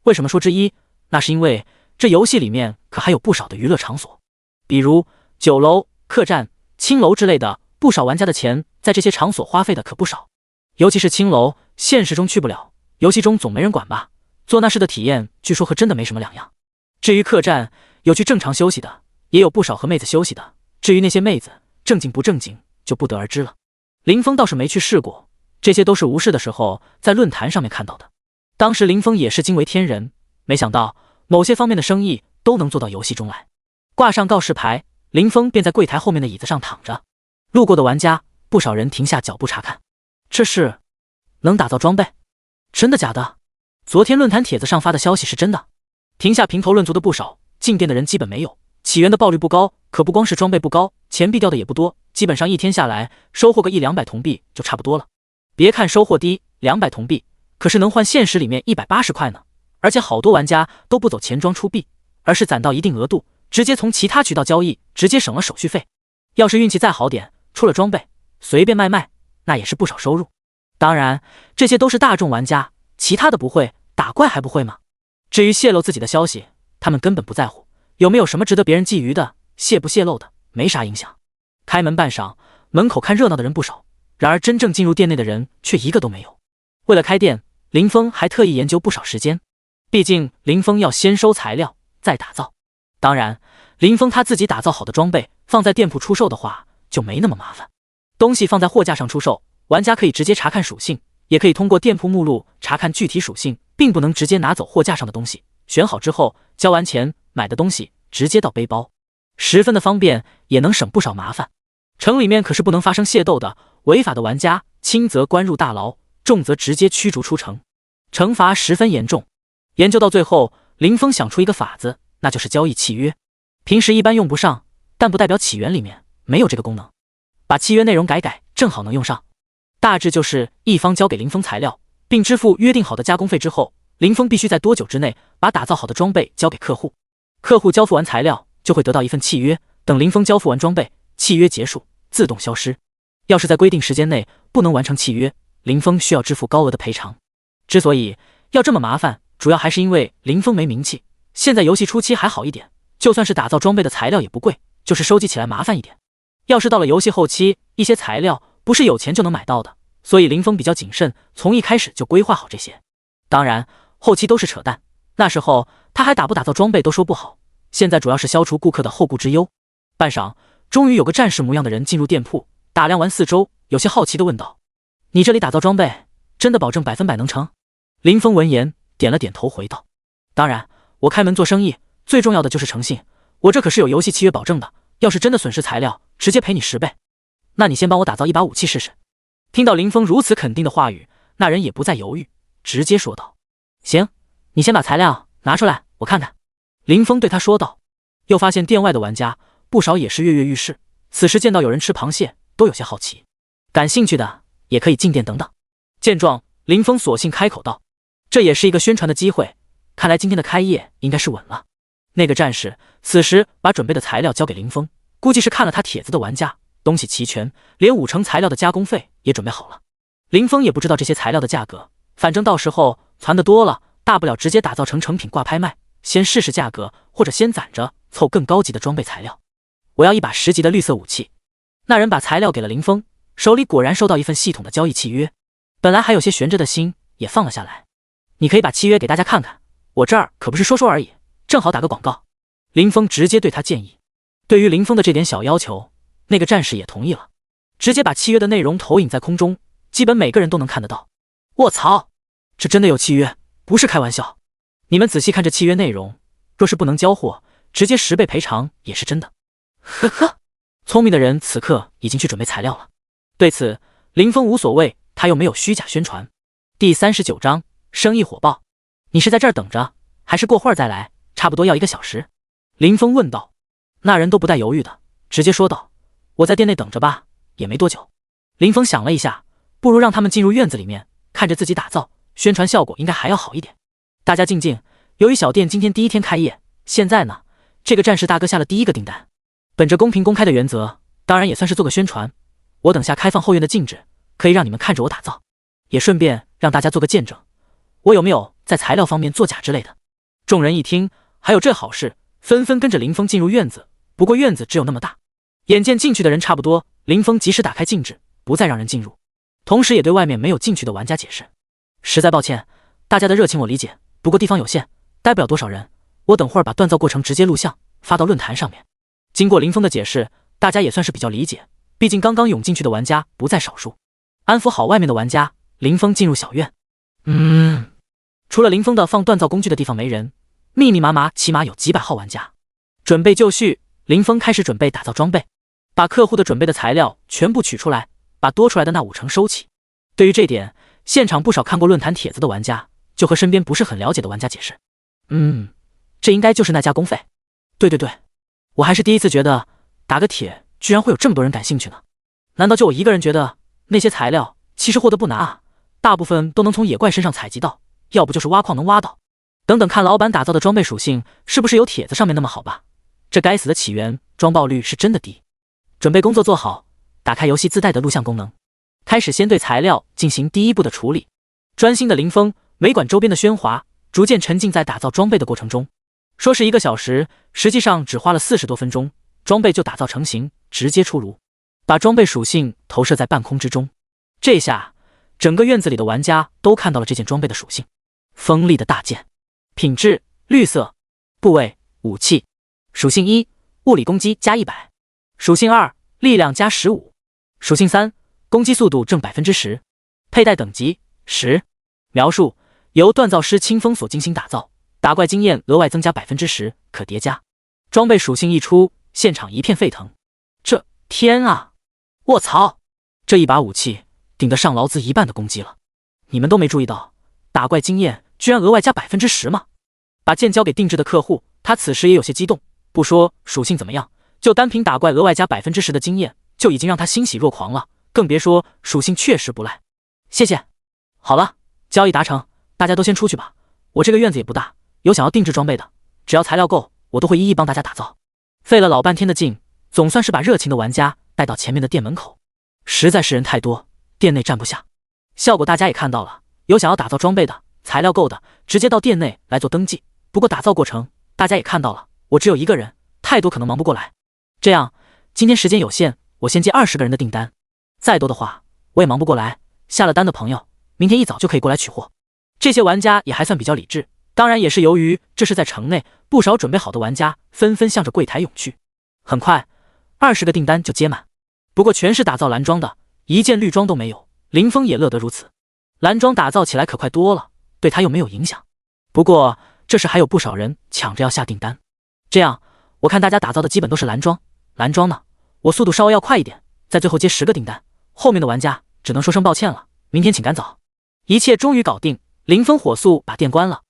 为什么说之一？那是因为这游戏里面可还有不少的娱乐场所，比如酒楼、客栈、青楼之类的，不少玩家的钱在这些场所花费的可不少。尤其是青楼，现实中去不了，游戏中总没人管吧，做那事的体验据说和真的没什么两样。至于客栈，有去正常休息的，也有不少和妹子休息的，至于那些妹子正经不正经就不得而知了。林峰倒是没去试过，这些都是无事的时候在论坛上面看到的。当时林峰也是惊为天人，没想到某些方面的生意都能做到游戏中来。挂上告示牌，林峰便在柜台后面的椅子上躺着。路过的玩家不少人停下脚步查看，这是能打造装备？真的假的？昨天论坛帖子上发的消息是真的？停下评头论足的不少，进店的人基本没有。起源的爆率不高，可不光是装备不高，钱币掉的也不多，基本上一天下来收获个100-200铜币就差不多了。别看收获低200铜币，可是能换现实里面180块呢。而且好多玩家都不走钱庄出币，而是攒到一定额度，直接从其他渠道交易，直接省了手续费。要是运气再好点，出了装备随便卖，那也是不少收入。当然这些都是大众玩家，其他的不会，打怪还不会吗？至于泄露自己的消息，他们根本不在乎，有没有什么值得别人觊觎的，泄不泄露的没啥影响。开门半晌，门口看热闹的人不少，然而真正进入店内的人却一个都没有。为了开店，林峰还特意研究不少时间，毕竟林峰要先收材料再打造。当然林峰他自己打造好的装备放在店铺出售的话就没那么麻烦，东西放在货架上出售，玩家可以直接查看属性，也可以通过店铺目录查看具体属性，并不能直接拿走货架上的东西。选好之后交完钱，买的东西直接到背包，十分的方便，也能省不少麻烦。城里面可是不能发生械斗的，违法的玩家轻则关入大牢，重则直接驱逐出城，惩罚十分严重。研究到最后，林峰想出一个法子，那就是交易契约。平时一般用不上，但不代表起源里面没有这个功能，把契约内容改，正好能用上。大致就是一方交给林峰材料，并支付约定好的加工费之后，林峰必须在多久之内把打造好的装备交给客户。客户交付完材料就会得到一份契约，等林峰交付完装备，契约结束，自动消失。要是在规定时间内不能完成契约，林峰需要支付高额的赔偿。之所以要这么麻烦，主要还是因为林峰没名气。现在游戏初期还好一点，就算是打造装备的材料也不贵，就是收集起来麻烦一点。要是到了游戏后期，一些材料不是有钱就能买到的，所以林峰比较谨慎，从一开始就规划好这些。当然后期都是扯淡，那时候他还打不打造装备都说不好，现在主要是消除顾客的后顾之忧。半晌，终于有个战士模样的人进入店铺，打量完四周，有些好奇地问道：你这里打造装备真的保证100%能成？林峰闻言点了点头回道：当然，我开门做生意最重要的就是诚信，我这可是有游戏契约保证的，要是真的损失材料，直接赔你10倍。那你先帮我打造一把武器试试。听到林峰如此肯定的话语，那人也不再犹豫，直接说道：行，你先把材料拿出来，我看看。林峰对他说道。又发现店外的玩家不少也是跃跃欲试，此时见到有人吃螃蟹，都有些好奇。感兴趣的也可以进店等等。见状，林峰索性开口道：“这也是一个宣传的机会，看来今天的开业应该是稳了。”那个战士此时把准备的材料交给林峰，估计是看了他帖子的玩家，东西齐全，连5成材料的加工费也准备好了。林峰也不知道这些材料的价格，反正到时候攒的多了，大不了直接打造成成品挂拍卖，先试试价格，或者先攒着凑更高级的装备材料。我要一把10级的绿色武器。那人把材料给了林峰，手里果然收到一份系统的交易契约，本来还有些悬着的心也放了下来。你可以把契约给大家看看，我这儿可不是说说而已，正好打个广告。林峰直接对他建议。对于林峰的这点小要求，那个战士也同意了，直接把契约的内容投影在空中，基本每个人都能看得到。卧槽，这真的有契约，不是开玩笑。你们仔细看这契约内容，若是不能交货，直接10倍赔偿也是真的。呵呵，聪明的人此刻已经去准备材料了。对此，林峰无所谓，他又没有虚假宣传。第39章，生意火爆。你是在这儿等着，还是过会儿再来？差不多要1个小时。林峰问道。那人都不带犹豫的，直接说道：“我在店内等着吧，也没多久。”林峰想了一下，不如让他们进入院子里面，看着自己打造，宣传效果应该还要好一点。大家静静，由于小店今天第1天开业，现在呢，这个战士大哥下了第1个订单。本着公平公开的原则，当然也算是做个宣传。我等下开放后院的禁止，可以让你们看着我打造，也顺便让大家做个见证，我有没有在材料方面作假之类的。众人一听，还有这好事，纷纷跟着林峰进入院子。不过院子只有那么大，眼见进去的人差不多，林峰及时打开禁止，不再让人进入，同时也对外面没有进去的玩家解释：实在抱歉，大家的热情我理解，不过地方有限，待不了多少人，我等会儿把锻造过程直接录像发到论坛上面。经过林峰的解释，大家也算是比较理解，毕竟刚刚涌进去的玩家不在少数。安抚好外面的玩家，林峰进入小院。除了林峰的放锻造工具的地方没人，密密麻麻起码有几百号玩家。准备就绪，林峰开始准备打造装备，把客户的准备的材料全部取出来，把多出来的那5成收起。对于这点，现场不少看过论坛帖子的玩家就和身边不是很了解的玩家解释：这应该就是那加工费。对，我还是第一次觉得打个帖居然会有这么多人感兴趣呢。难道就我一个人觉得那些材料其实获得不难啊？大部分都能从野怪身上采集到，要不就是挖矿能挖到。等等看老板打造的装备属性是不是有帖子上面那么好吧？这该死的起源装爆率是真的低。准备工作做好，打开游戏自带的录像功能，开始先对材料进行第1步的处理。专心的林峰没管周边的喧哗，逐渐沉浸在打造装备的过程中。说是1个小时，实际上只花了40多分钟，装备就打造成型，直接出炉，把装备属性投射在半空之中。这下整个院子里的玩家都看到了这件装备的属性：锋利的大剑，品质绿色，部位武器，属性1物理攻击加100，属性2力量加15，属性3攻击速度正 10%， 佩戴等级10。描述：由锻造师清风所精心打造，打怪经验额外增加 10%， 可叠加。装备属性一出，现场一片沸腾。这天啊，卧槽，这一把武器顶得上劳资1半的攻击了。你们都没注意到打怪经验居然额外加 10% 吗？把剑交给定制的客户，他此时也有些激动，不说属性怎么样，就单凭打怪额外加 10% 的经验就已经让他欣喜若狂了，更别说属性确实不赖。谢谢。好了，交易达成，大家都先出去吧，我这个院子也不大，有想要定制装备的，只要材料够，我都会一一帮大家打造。费了老半天的劲，总算是把热情的玩家带到前面的店门口。实在是人太多，店内站不下。效果大家也看到了，有想要打造装备的，材料够的，直接到店内来做登记。不过打造过程大家也看到了，我只有1个人，太多可能忙不过来。这样，今天时间有限，我先接20个人的订单，再多的话我也忙不过来。下了单的朋友，明天一早就可以过来取货。这些玩家也还算比较理智，当然也是由于这是在城内，不少准备好的玩家纷纷向着柜台涌去。很快20个订单就接满，不过全是打造蓝装的，一件绿装都没有。林峰也乐得如此，蓝装打造起来可快多了，对他又没有影响。不过这时还有不少人抢着要下订单，这样我看大家打造的基本都是蓝装。蓝装呢，我速度稍微要快一点，在最后接10个订单，后面的玩家只能说声抱歉了，明天请赶早。一切终于搞定，林峰火速把店关了。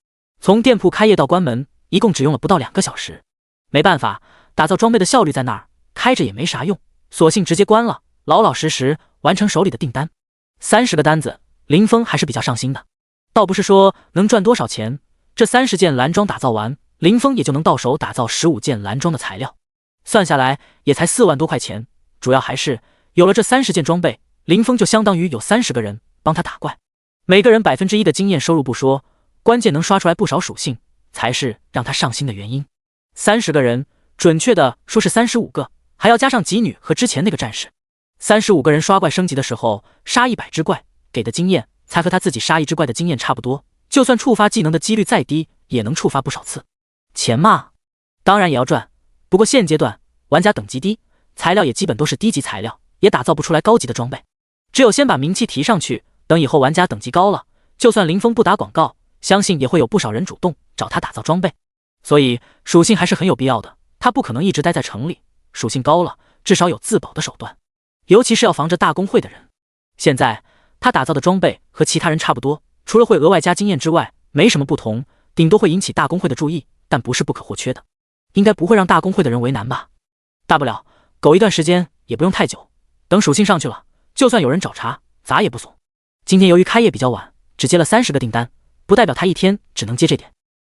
从店铺开业到关门，一共只用了不到2个小时。没办法，打造装备的效率在那儿，开着也没啥用，索性直接关了，老老实实完成手里的订单。30个单子，林峰还是比较上心的。倒不是说能赚多少钱，这30件蓝装打造完，林峰也就能到手打造15件蓝装的材料，算下来也才4万多块钱。主要还是有了这30件装备，林峰就相当于有30个人帮他打怪，每个人1%的经验收入不说，关键能刷出来不少属性，才是让他上心的原因。30个人，准确的说是35个，还要加上吉女和之前那个战士。35个人刷怪升级的时候，杀100只怪，给的经验才和他自己杀1只怪的经验差不多，就算触发技能的几率再低，也能触发不少次。钱嘛，当然也要赚，不过现阶段玩家等级低，材料也基本都是低级材料，也打造不出来高级的装备，只有先把名气提上去，等以后玩家等级高了，就算林峰不打广告，相信也会有不少人主动找他打造装备。所以属性还是很有必要的，他不可能一直待在城里，属性高了，至少有自保的手段，尤其是要防着大公会的人。现在他打造的装备和其他人差不多，除了会额外加经验之外，没什么不同，顶多会引起大公会的注意，但不是不可或缺的，应该不会让大公会的人为难吧。大不了苟一段时间，也不用太久，等属性上去了，就算有人找茬，咱也不怂。今天由于开业比较晚，只接了30个订单，不代表他一天只能接这点。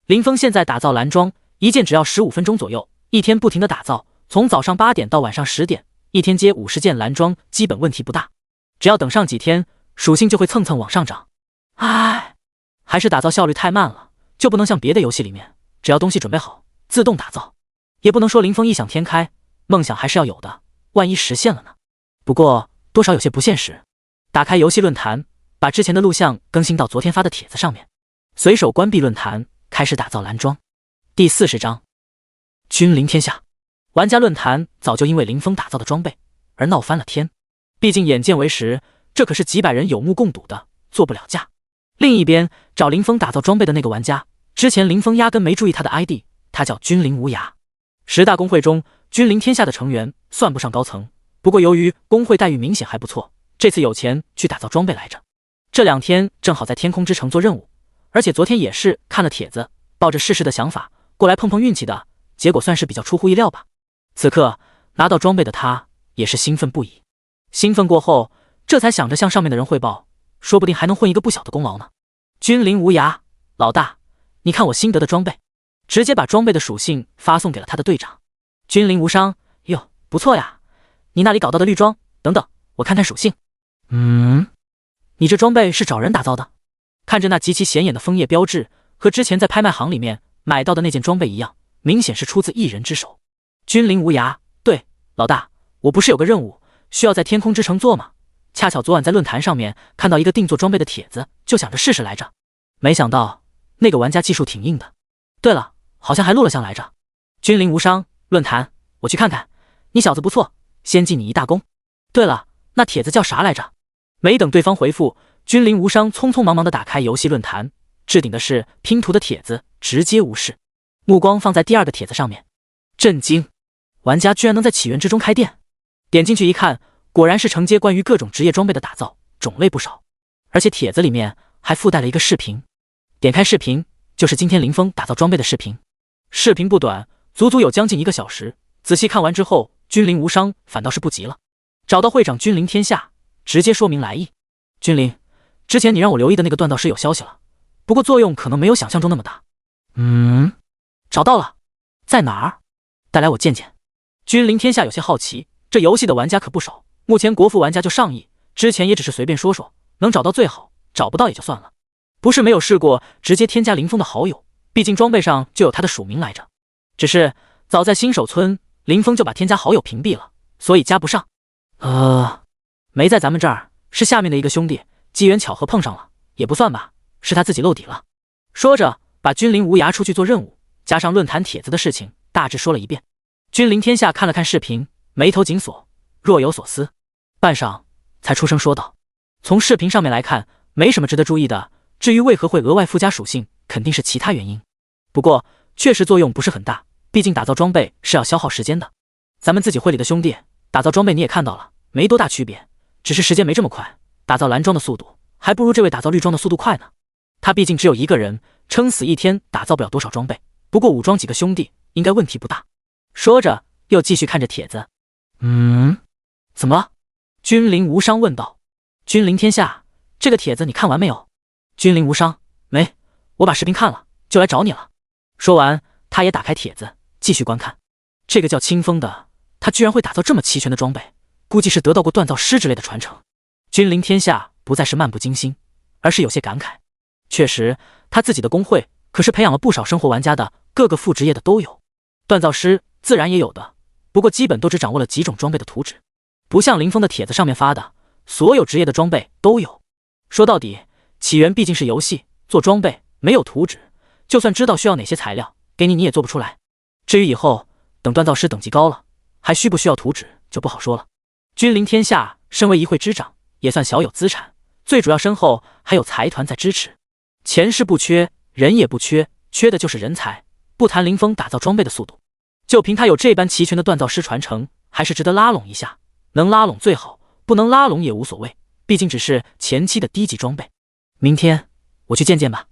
林峰现在打造蓝装，一件只要15分钟左右，一天不停的打造，从早上8点到晚上10点，一天接50件蓝装，基本问题不大。只要等上几天，属性就会蹭蹭往上涨。唉，还是打造效率太慢了，就不能像别的游戏里面，只要东西准备好，自动打造。也不能说林峰异想天开，梦想还是要有的，万一实现了呢？不过多少有些不现实。打开游戏论坛，把之前的录像更新到昨天发的帖子上面，随手关闭论坛，开始打造蓝装。第40章，君临天下。玩家论坛早就因为林峰打造的装备而闹翻了天，毕竟眼见为实，这可是几百人有目共睹的，做不了假。另一边，找林峰打造装备的那个玩家，之前林峰压根没注意他的 ID， 他叫君临无涯。10大公会中，君临天下的成员算不上高层，不过由于公会待遇明显还不错，这次有钱去打造装备来着。这2天正好在天空之城做任务，而且昨天也是看了帖子，抱着试试的想法过来碰碰运气的，结果算是比较出乎意料吧。此刻拿到装备的他也是兴奋不已，兴奋过后，这才想着向上面的人汇报，说不定还能混一个不小的功劳呢。君临无涯，老大，你看我新得的装备，直接把装备的属性发送给了他的队长。君临无伤，哟，不错呀，你那里搞到的绿装，等等，我看看属性。你这装备是找人打造的？看着那极其显眼的枫叶标志，和之前在拍卖行里面买到的那件装备一样，明显是出自一人之手。君临无涯，对，老大，我不是有个任务需要在天空之城做吗？恰巧昨晚在论坛上面看到一个定做装备的帖子，就想着试试来着，没想到那个玩家技术挺硬的。对了，好像还录了像来着。君临无伤，论坛，我去看看，你小子不错，先记你一大功。对了，那帖子叫啥来着？没等对方回复，君临无伤匆匆忙忙地打开游戏论坛，置顶的是拼图的帖子，直接无视，目光放在第2个帖子上面，震惊，玩家居然能在起源之中开店。点进去一看，果然是承接关于各种职业装备的打造，种类不少，而且帖子里面还附带了一个视频。点开视频，就是今天林峰打造装备的视频。视频不短，足足有将近1个小时。仔细看完之后，君临无伤反倒是不急了，找到会长君临天下，直接说明来意。君临，之前你让我留意的那个锻造师有消息了，不过作用可能没有想象中那么大。找到了，在哪儿？带来我见见。君临天下有些好奇，这游戏的玩家可不少，目前国服玩家就上亿，之前也只是随便说说，能找到最好，找不到也就算了，不是没有试过直接添加林峰的好友，毕竟装备上就有他的署名来着。只是早在新手村，林峰就把添加好友屏蔽了，所以加不上。没在咱们这儿，是下面的一个兄弟，机缘巧合碰上了，也不算吧，是他自己漏底了。说着，把君临无涯出去做任务，加上论坛帖子的事情，大致说了一遍。君临天下看了看视频，眉头紧锁，若有所思，半晌才出声说道：从视频上面来看，没什么值得注意的，至于为何会额外附加属性，肯定是其他原因。不过确实作用不是很大，毕竟打造装备是要消耗时间的。咱们自己会里的兄弟打造装备你也看到了，没多大区别，只是时间没这么快，打造蓝装的速度还不如这位打造绿装的速度快呢。他毕竟只有一个人，撑死一天打造不了多少装备，不过武装几个兄弟应该问题不大。说着又继续看着帖子。怎么了？君临无伤问道。君临天下，这个帖子你看完没有？君临无伤，没，我把视频看了，就来找你了。说完，他也打开帖子继续观看。这个叫清风的，他居然会打造这么齐全的装备，估计是得到过锻造师之类的传承。君临天下不再是漫不经心，而是有些感慨。确实，他自己的工会可是培养了不少生活玩家的，各个副职业的都有，锻造师自然也有的，不过基本都只掌握了几种装备的图纸，不像林峰的帖子上面发的，所有职业的装备都有。说到底，起源毕竟是游戏，做装备没有图纸，就算知道需要哪些材料，给你也做不出来。至于以后等锻造师等级高了，还需不需要图纸就不好说了。君临天下身为一会之长，也算小有资产，最主要身后还有财团在支持。钱是不缺，人也不缺，缺的就是人才。不谈林峰打造装备的速度，就凭他有这般齐全的锻造师传承，还是值得拉拢一下。能拉拢最好，不能拉拢也无所谓，毕竟只是前期的低级装备。明天我去见见吧。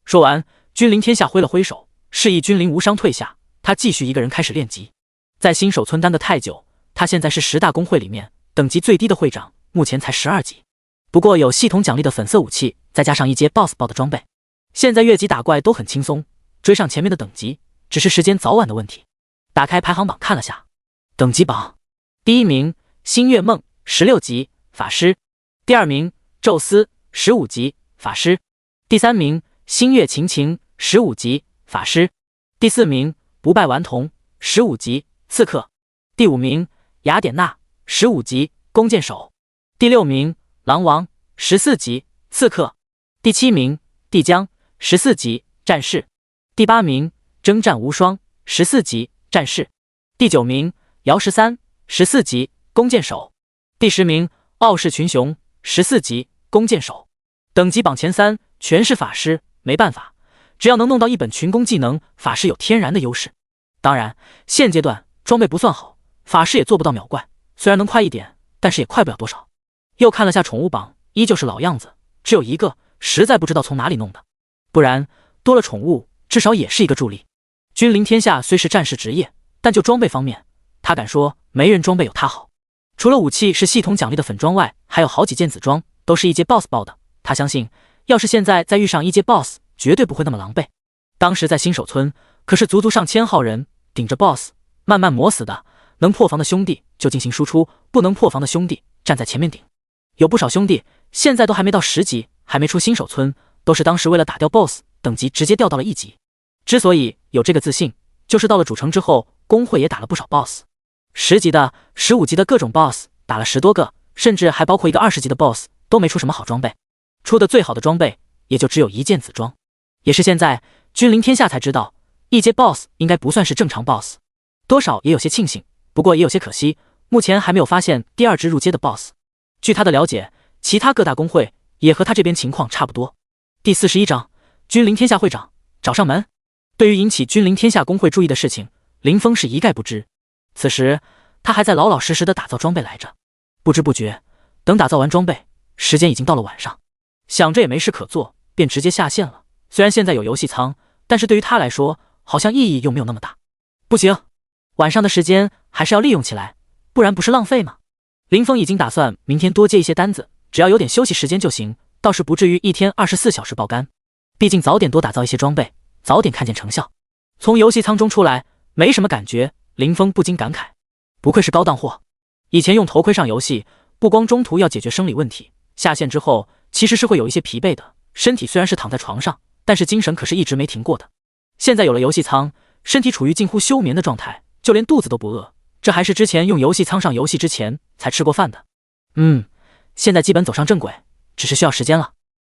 说完，君临天下挥了挥手，示意君临无伤退下，他继续一个人开始练级。在新手村待得太久，他现在是10大公会里面等级最低的会长，目前才12级。不过有系统奖励的粉色武器，再加上一阶 BOSS 爆的装备，现在越级打怪都很轻松，追上前面的等级只是时间早晚的问题。打开排行榜看了下，等级榜第一名星月梦16级法师，第二名宙斯15级法师，第三名星月晴晴15级法师，第四名不败顽童15级刺客，第五名雅典娜15级弓箭手，第六名狼王14级刺客，第七名帝江14级战士，第八名征战无双14级战士，第九名姚13 14级弓箭手，第10名傲视群雄14级弓箭手。等级榜前3全是法师，没办法，只要能弄到一本群攻技能，法师有天然的优势。当然现阶段装备不算好，法师也做不到秒怪，虽然能快一点，但是也快不了多少。又看了下宠物榜，依旧是老样子，只有一个，实在不知道从哪里弄的，不然多了宠物至少也是一个助力。君临天下虽是战士职业，但就装备方面，他敢说没人装备有他好。除了武器是系统奖励的粉装外，还有好几件紫装，都是一阶 BOSS 爆的。他相信要是现在再遇上一阶 BOSS， 绝对不会那么狼狈。当时在新手村可是足足上千号人顶着 BOSS 慢慢磨死的，能破防的兄弟就进行输出，不能破防的兄弟站在前面顶。有不少兄弟现在都还没到10级，还没出新手村，都是当时为了打掉 BOSS 等级直接掉到了1级。之所以有这个自信，就是到了主城之后，工会也打了不少 BOSS，10级的15级的各种 BOSS 打了10多个，甚至还包括一个20级的 BOSS， 都没出什么好装备，出的最好的装备也就只有一件紫装。也是现在君临天下才知道，一阶 BOSS 应该不算是正常 BOSS， 多少也有些庆幸，不过也有些可惜，目前还没有发现第2只入阶的 BOSS。据他的了解，其他各大公会也和他这边情况差不多。第41章，君临天下会长找上门。对于引起君临天下公会注意的事情，林峰是一概不知。此时他还在老老实实的打造装备来着。不知不觉，等打造完装备，时间已经到了晚上。想着也没事可做，便直接下线了。虽然现在有游戏仓，但是对于他来说，好像意义又没有那么大。不行，晚上的时间还是要利用起来，不然不是浪费吗？林峰已经打算明天多接一些单子，只要有点休息时间就行，倒是不至于一天24小时爆肝。毕竟早点多打造一些装备，早点看见成效。从游戏仓中出来，没什么感觉，林峰不禁感慨，不愧是高档货。以前用头盔上游戏，不光中途要解决生理问题，下线之后其实是会有一些疲惫的，身体虽然是躺在床上，但是精神可是一直没停过的。现在有了游戏仓，身体处于近乎休眠的状态，就连肚子都不饿，这还是之前用游戏仓上游戏之前才吃过饭的。现在基本走上正轨，只是需要时间了。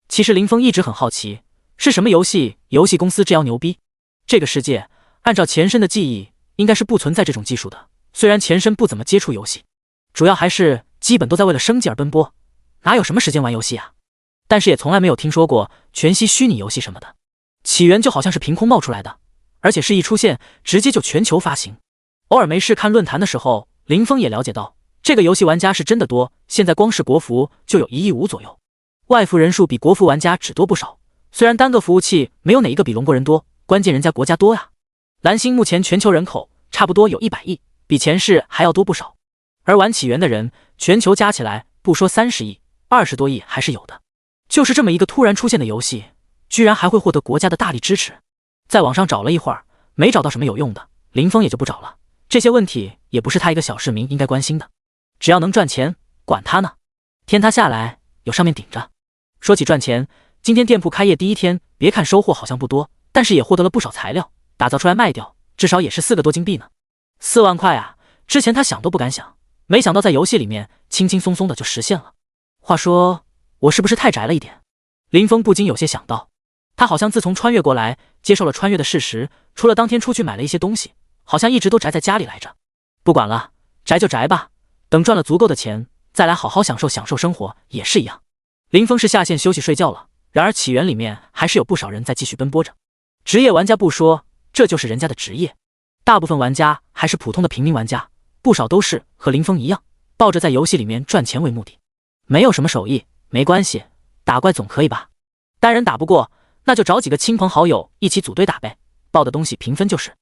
其实林峰一直很好奇，是什么游戏公司这样牛逼？这个世界按照前身的记忆，应该是不存在这种技术的。虽然前身不怎么接触游戏，主要还是基本都在为了生计而奔波，哪有什么时间玩游戏啊？但是也从来没有听说过全息虚拟游戏什么的，起源就好像是凭空冒出来的，而且是一出现直接就全球发行。偶尔没事看论坛的时候，林峰也了解到这个游戏玩家是真的多，现在光是国服就有1亿5左右，外服人数比国服玩家只多不少。虽然单个服务器没有哪一个比龙国人多，关键人家国家多呀。蓝星目前全球人口差不多有100亿，比前世还要多不少。而玩起源的人，全球加起来不说30亿，20多亿还是有的。就是这么一个突然出现的游戏，居然还会获得国家的大力支持。在网上找了一会儿，没找到什么有用的，林峰也就不找了。这些问题也不是他一个小市民应该关心的，只要能赚钱，管他呢。天塌下来有上面顶着。说起赚钱，今天店铺开业第一天，别看收获好像不多，但是也获得了不少材料，打造出来卖掉，至少也是4个多金币呢。4万块啊，之前他想都不敢想，没想到在游戏里面轻轻松松的就实现了。话说，我是不是太宅了一点？林峰不禁有些想到，他好像自从穿越过来，接受了穿越的事实，除了当天出去买了一些东西，好像一直都宅在家里来着。不管了，宅就宅吧，等赚了足够的钱，再来好好享受生活也是一样。林峰是下线休息睡觉了，然而起源里面还是有不少人在继续奔波着。职业玩家不说，这就是人家的职业。大部分玩家还是普通的平民玩家，不少都是和林峰一样，抱着在游戏里面赚钱为目的。没有什么手艺，没关系，打怪总可以吧？单人打不过，那就找几个亲朋好友一起组队打呗，报的东西平分就是。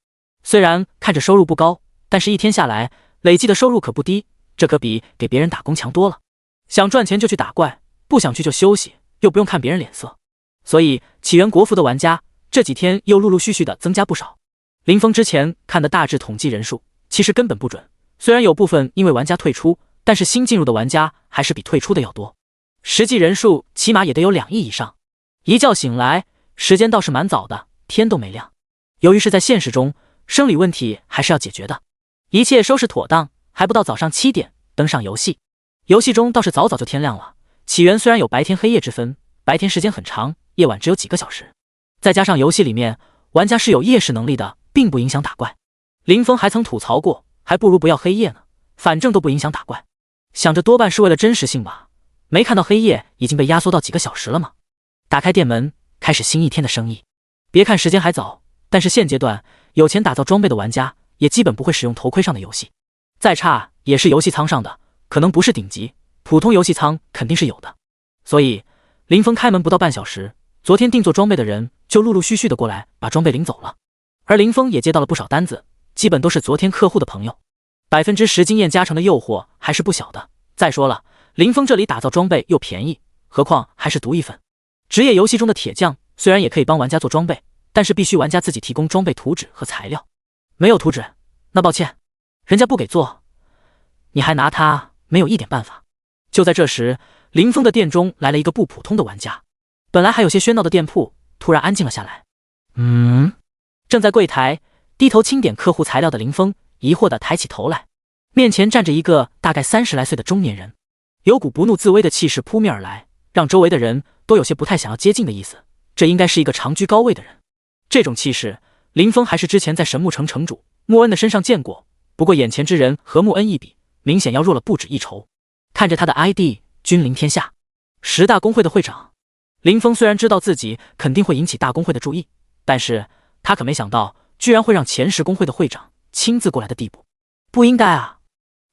虽然看着收入不高，但是一天下来累计的收入可不低，这可比给别人打工强多了。想赚钱就去打怪，不想去就休息，又不用看别人脸色。所以起源国服的玩家这几天又陆陆续续的增加不少。林峰之前看的大致统计人数其实根本不准，虽然有部分因为玩家退出，但是新进入的玩家还是比退出的要多，实际人数起码也得有2亿以上。一觉醒来，时间倒是蛮早的，天都没亮。由于是在现实中，生理问题还是要解决的，一切收拾妥当，还不到早上7点登上游戏。游戏中倒是早早就天亮了，起源虽然有白天黑夜之分，白天时间很长，夜晚只有几个小时，再加上游戏里面玩家是有夜视能力的，并不影响打怪。林峰还曾吐槽过，还不如不要黑夜呢，反正都不影响打怪。想着多半是为了真实性吧，没看到黑夜已经被压缩到几个小时了吗？打开店门，开始新一天的生意。别看时间还早，但是现阶段有钱打造装备的玩家也基本不会使用头盔上的游戏，再差也是游戏仓上的，可能不是顶级，普通游戏仓肯定是有的。所以林峰开门不到半小时，昨天定做装备的人就陆陆续续的过来把装备领走了。而林峰也接到了不少单子，基本都是昨天客户的朋友。10%经验加成的诱惑还是不小的。再说了，林峰这里打造装备又便宜，何况还是独一份。职业游戏中的铁匠虽然也可以帮玩家做装备，但是必须玩家自己提供装备图纸和材料。没有图纸，那抱歉，人家不给做，你还拿他没有一点办法。就在这时，林峰的店中来了一个不普通的玩家。本来还有些喧闹的店铺突然安静了下来。正在柜台低头清点客户材料的林峰疑惑地抬起头来，面前站着一个大概30来岁的中年人，有股不怒自威的气势扑面而来，让周围的人都有些不太想要接近的意思。这应该是一个长居高位的人。这种气势，林峰还是之前在神木城城主穆恩的身上见过，不过眼前之人和穆恩一比，明显要弱了不止一筹。看着他的 ID 君临天下，10大公会的会长。林峰虽然知道自己肯定会引起大公会的注意，但是他可没想到居然会让前10公会的会长亲自过来的地步。不应该啊，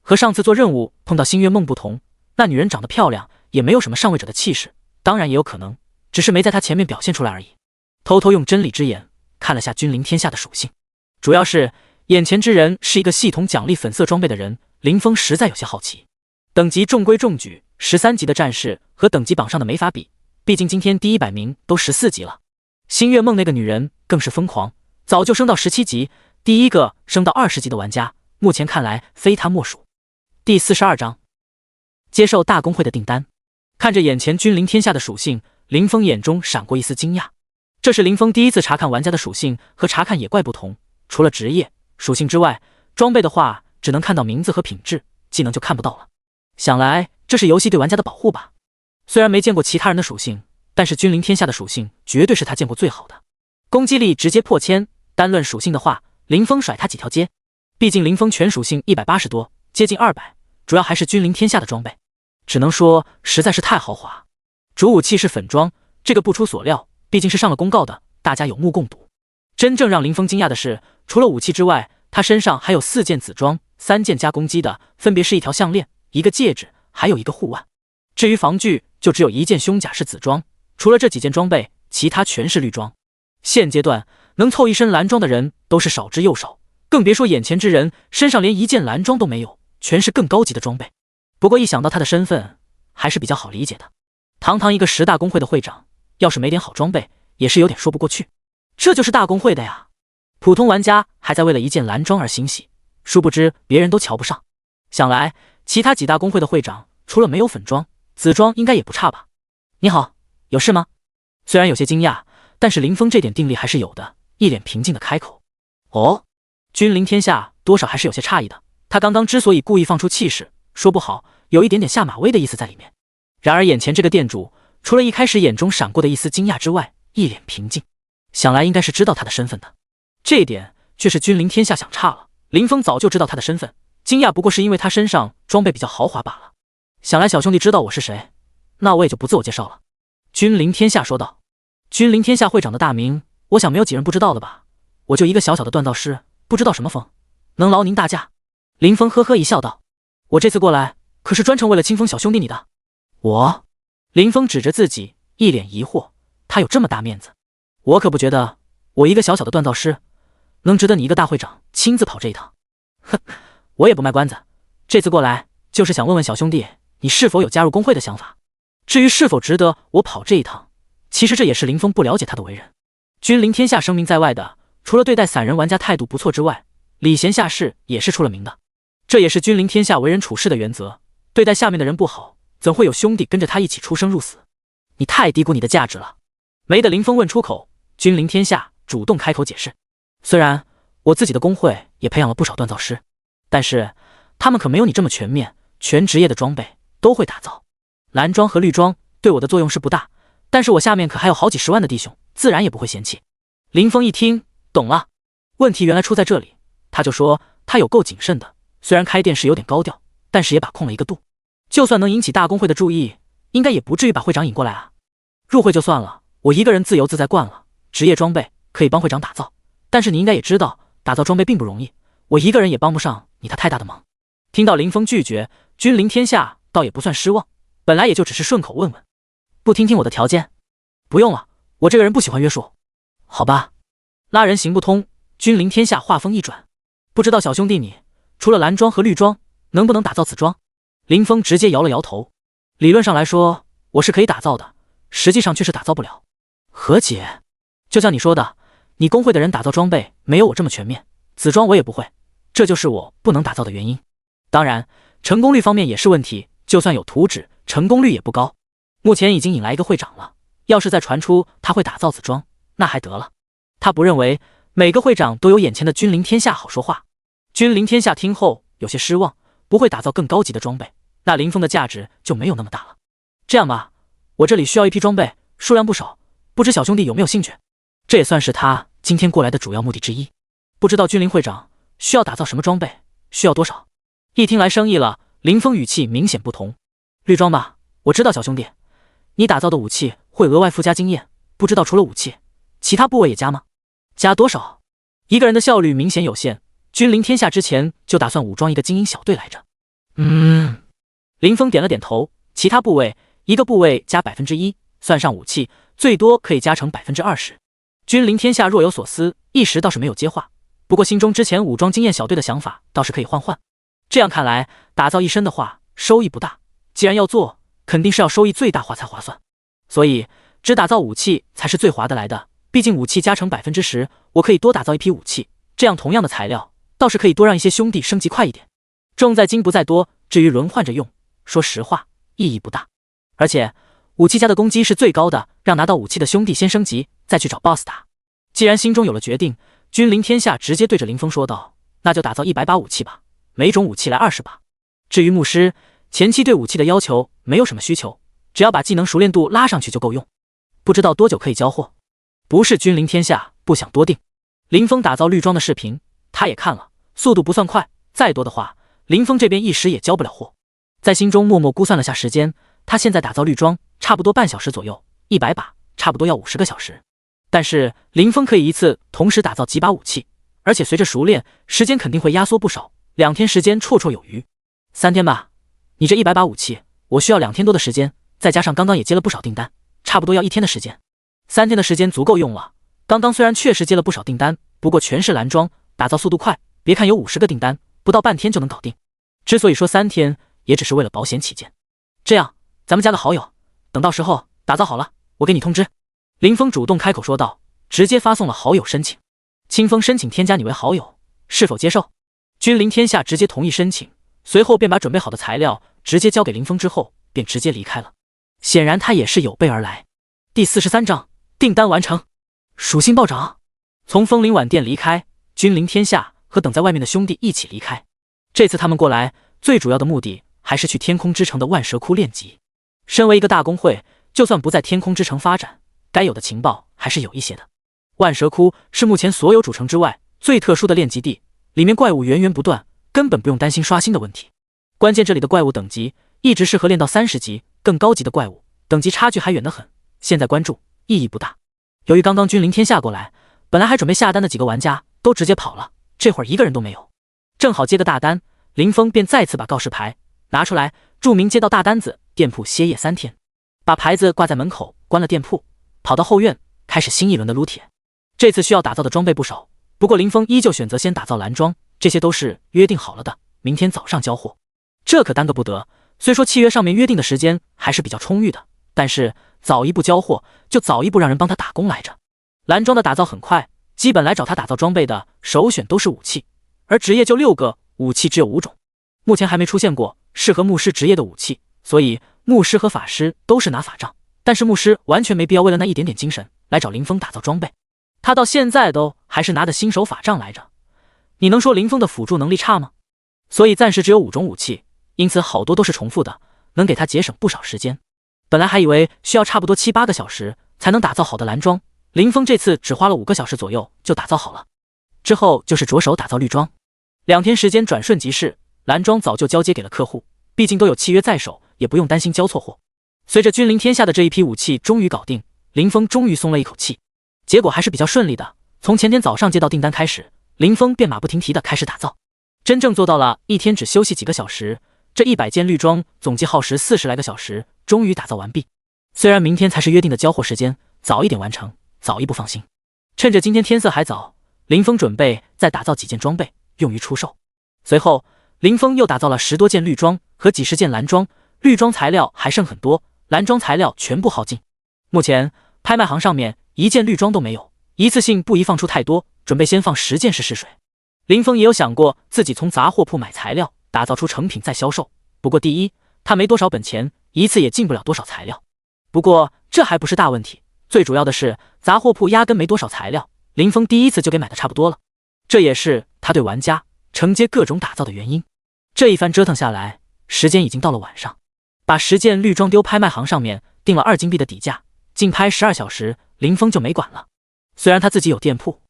和上次做任务碰到星月梦不同，那女人长得漂亮，也没有什么上位者的气势，当然也有可能只是没在他前面表现出来而已。偷偷用真理之眼看了下君临天下的属性，主要是眼前之人是一个系统奖励粉色装备的人，林峰实在有些好奇。等级中规中矩，13级的战士和等级榜上的没法比，毕竟今天第100名都14级了。星月梦那个女人更是疯狂，早就升到17级，第一个升到20级的玩家，目前看来非她莫属。第42章，接受大公会的订单。看着眼前君临天下的属性，林峰眼中闪过一丝惊讶。这是林峰第一次查看玩家的属性，和查看野怪不同，除了职业属性之外，装备的话只能看到名字和品质，技能就看不到了。想来这是游戏对玩家的保护吧。虽然没见过其他人的属性，但是君临天下的属性绝对是他见过最好的，攻击力直接破1000，单论属性的话，林峰甩他几条街。毕竟林峰全属性180多，接近200，主要还是君临天下的装备，只能说实在是太豪华。主武器是粉装，这个不出所料，毕竟是上了公告的，大家有目共睹。真正让林峰惊讶的是，除了武器之外，他身上还有4件紫装，3件加攻击的，分别是一条项链、一个戒指，还有一个护腕。至于防具，就只有1件胸甲是紫装，除了这几件装备，其他全是绿装。现阶段能凑一身蓝装的人都是少之又少，更别说眼前之人身上连一件蓝装都没有，全是更高级的装备。不过一想到他的身份，还是比较好理解的。堂堂一个10大公会的会长，要是没点好装备，也是有点说不过去。这就是大公会的呀！普通玩家还在为了一件蓝装而欣喜，殊不知别人都瞧不上。想来其他几大公会的会长，除了没有粉装，紫装应该也不差吧？你好，有事吗？虽然有些惊讶，但是林峰这点定力还是有的，一脸平静的开口。哦，君临天下多少还是有些诧异的。他刚刚之所以故意放出气势，说不好有一点点下马威的意思在里面。然而眼前这个店主，除了一开始眼中闪过的一丝惊讶之外，一脸平静，想来应该是知道他的身份的。这一点却是君临天下想差了。林峰早就知道他的身份，惊讶不过是因为他身上装备比较豪华罢了。想来小兄弟知道我是谁，那我也就不自我介绍了。君临天下说道。君临天下会长的大名，我想没有几人不知道的吧？我就一个小小的锻造师，不知道什么风，能劳您大驾。林峰呵呵一笑道。我这次过来可是专程为了清风小兄弟你的。我？林峰指着自己，一脸疑惑，他有这么大面子？我可不觉得我一个小小的锻造师能值得你一个大会长亲自跑这一趟。哼，我也不卖关子，这次过来就是想问问小兄弟，你是否有加入工会的想法？至于是否值得我跑这一趟，其实这也是林峰不了解他的为人。君临天下声名在外的，除了对待散人玩家态度不错之外，礼贤下士也是出了名的。这也是君临天下为人处事的原则，对待下面的人不好，怎会有兄弟跟着他一起出生入死？你太低估你的价值了。没得林峰问出口，君临天下主动开口解释。虽然我自己的工会也培养了不少锻造师，但是他们可没有你这么全面，全职业的装备都会打造。蓝装和绿装对我的作用是不大，但是我下面可还有好几10万的弟兄，自然也不会嫌弃。林峰一听懂了，问题原来出在这里，他就说他有够谨慎的，虽然开店是有点高调，但是也把控了一个度。就算能引起大公会的注意，应该也不至于把会长引过来啊。入会就算了，我一个人自由自在惯了，职业装备可以帮会长打造，但是你应该也知道，打造装备并不容易，我一个人也帮不上你太大的忙。听到林峰拒绝，君临天下倒也不算失望，本来也就只是顺口问问，不听听我的条件？不用了，我这个人不喜欢约束。好吧，拉人行不通。君临天下话锋一转，不知道小兄弟你除了蓝装和绿装，能不能打造紫装？林峰直接摇了摇头。理论上来说，我是可以打造的，实际上却是打造不了。何解？就像你说的，你工会的人打造装备没有我这么全面，紫装我也不会，这就是我不能打造的原因。当然，成功率方面也是问题，就算有图纸，成功率也不高。目前已经引来一个会长了，要是再传出他会打造紫装，那还得了。他不认为每个会长都有眼前的君临天下好说话。君临天下听后有些失望，不会打造更高级的装备，那林峰的价值就没有那么大了。这样吧，我这里需要一批装备，数量不少，不知小兄弟有没有兴趣？这也算是他今天过来的主要目的之一。不知道君临会长需要打造什么装备，需要多少？一听来生意了，林峰语气明显不同。绿装吧，我知道小兄弟，你打造的武器会额外附加经验，不知道除了武器，其他部位也加吗？加多少？一个人的效率明显有限，君临天下之前就打算武装一个精英小队来着。林峰点了点头，其他部位一个部位加 1%， 算上武器，最多可以加成 20%。君临天下若有所思，一时倒是没有接话，不过心中之前武装经验小队的想法倒是可以换换。这样看来，打造一身的话收益不大，既然要做，肯定是要收益最大化才划算，所以只打造武器才是最划得来的。毕竟武器加成 10%， 我可以多打造一批武器，这样同样的材料倒是可以多让一些兄弟升级快一点。重在精不在多，至于轮换着用，说实话意义不大。而且武器家的攻击是最高的，让拿到武器的兄弟先升级，再去找 BOSS 打。既然心中有了决定，君临天下直接对着林峰说道，那就打造100把武器吧，每种武器来20把。至于牧师，前期对武器的要求没有什么需求，只要把技能熟练度拉上去就够用。不知道多久可以交货？不是君临天下不想多定，林峰打造绿装的视频他也看了，速度不算快，再多的话林峰这边一时也交不了货。在心中默默估算了下时间，他现在打造绿装差不多半小时左右，100把差不多要50个小时。但是林峰可以一次同时打造几把武器，而且随着熟练，时间肯定会压缩不少，2天时间绰绰有余。3天吧，你这100把武器我需要2天多的时间，再加上刚刚也接了不少订单，差不多要1天的时间。3天的时间足够用了。刚刚虽然确实接了不少订单，不过全是蓝装，打造速度快，别看有50个订单，不到半天就能搞定。之所以说3天，也只是为了保险起见。这样，咱们加个好友，等到时候打造好了，我给你通知。林峰主动开口说道，直接发送了好友申请。清风申请添加你为好友，是否接受？君临天下直接同意申请，随后便把准备好的材料直接交给林峰，之后便直接离开了。显然他也是有备而来。第43章订单完成，属性暴涨。从枫林晚店离开，君临天下和等在外面的兄弟一起离开。这次他们过来最主要的目的还是去天空之城的万蛇窟练级。身为一个大公会，就算不在天空之城发展，该有的情报还是有一些的。万蛇窟是目前所有主城之外最特殊的练级地，里面怪物源源不断，根本不用担心刷新的问题。关键这里的怪物等级一直适合练到30级，更高级的怪物等级差距还远得很，现在关注意义不大。由于刚刚君临天下过来，本来还准备下单的几个玩家都直接跑了，这会儿一个人都没有。正好接个大单，林峰便再次把告示牌拿出来，注明接到大单子，店铺歇业3天。把牌子挂在门口，关了店铺，跑到后院开始新一轮的撸铁。这次需要打造的装备不少，不过林峰依旧选择先打造蓝装，这些都是约定好了的，明天早上交货。这可耽搁不得，虽说契约上面约定的时间还是比较充裕的，但是早一步交货就早一步让人帮他打工来着。蓝装的打造很快，基本来找他打造装备的首选都是武器，而职业就6个，武器只有5种，目前还没出现过适合牧师职业的武器，所以牧师和法师都是拿法杖，但是牧师完全没必要为了那一点点精神来找林峰打造装备，他到现在都还是拿的新手法杖来着，你能说林峰的辅助能力差吗？所以暂时只有5种武器，因此好多都是重复的，能给他节省不少时间。本来还以为需要差不多7、8个小时才能打造好的蓝装，林峰这次只花了5个小时左右就打造好了。之后就是着手打造绿装，2天时间转瞬即逝，蓝装早就交接给了客户，毕竟都有契约在手，也不用担心交错货。随着君临天下的这一批武器终于搞定，林峰终于松了一口气。结果还是比较顺利的，从前天早上接到订单开始，林峰便马不停蹄的开始打造，真正做到了一天只休息几个小时。这100件绿装总计耗时40来个小时，终于打造完毕。虽然明天才是约定的交货时间，早一点完成，早一步放心。趁着今天天色还早，林峰准备再打造几件装备用于出售。随后林峰又打造了10多件绿装和几十件蓝装，绿装材料还剩很多，蓝装材料全部耗尽。目前拍卖行上面1件绿装都没有，一次性不宜放出太多，准备先放10件试试水。林峰也有想过自己从杂货铺买材料，打造出成品再销售，不过第一，他没多少本钱，一次也进不了多少材料。不过这还不是大问题，最主要的是杂货铺压根没多少材料，林峰第一次就给买的差不多了，这也是他对玩家承接各种打造的原因。这一番折腾下来，时间已经到了晚上，把10件绿装丢拍卖行上面，定了2金币的底价，竞拍12小时，林峰就没管了。虽然他自己有店铺，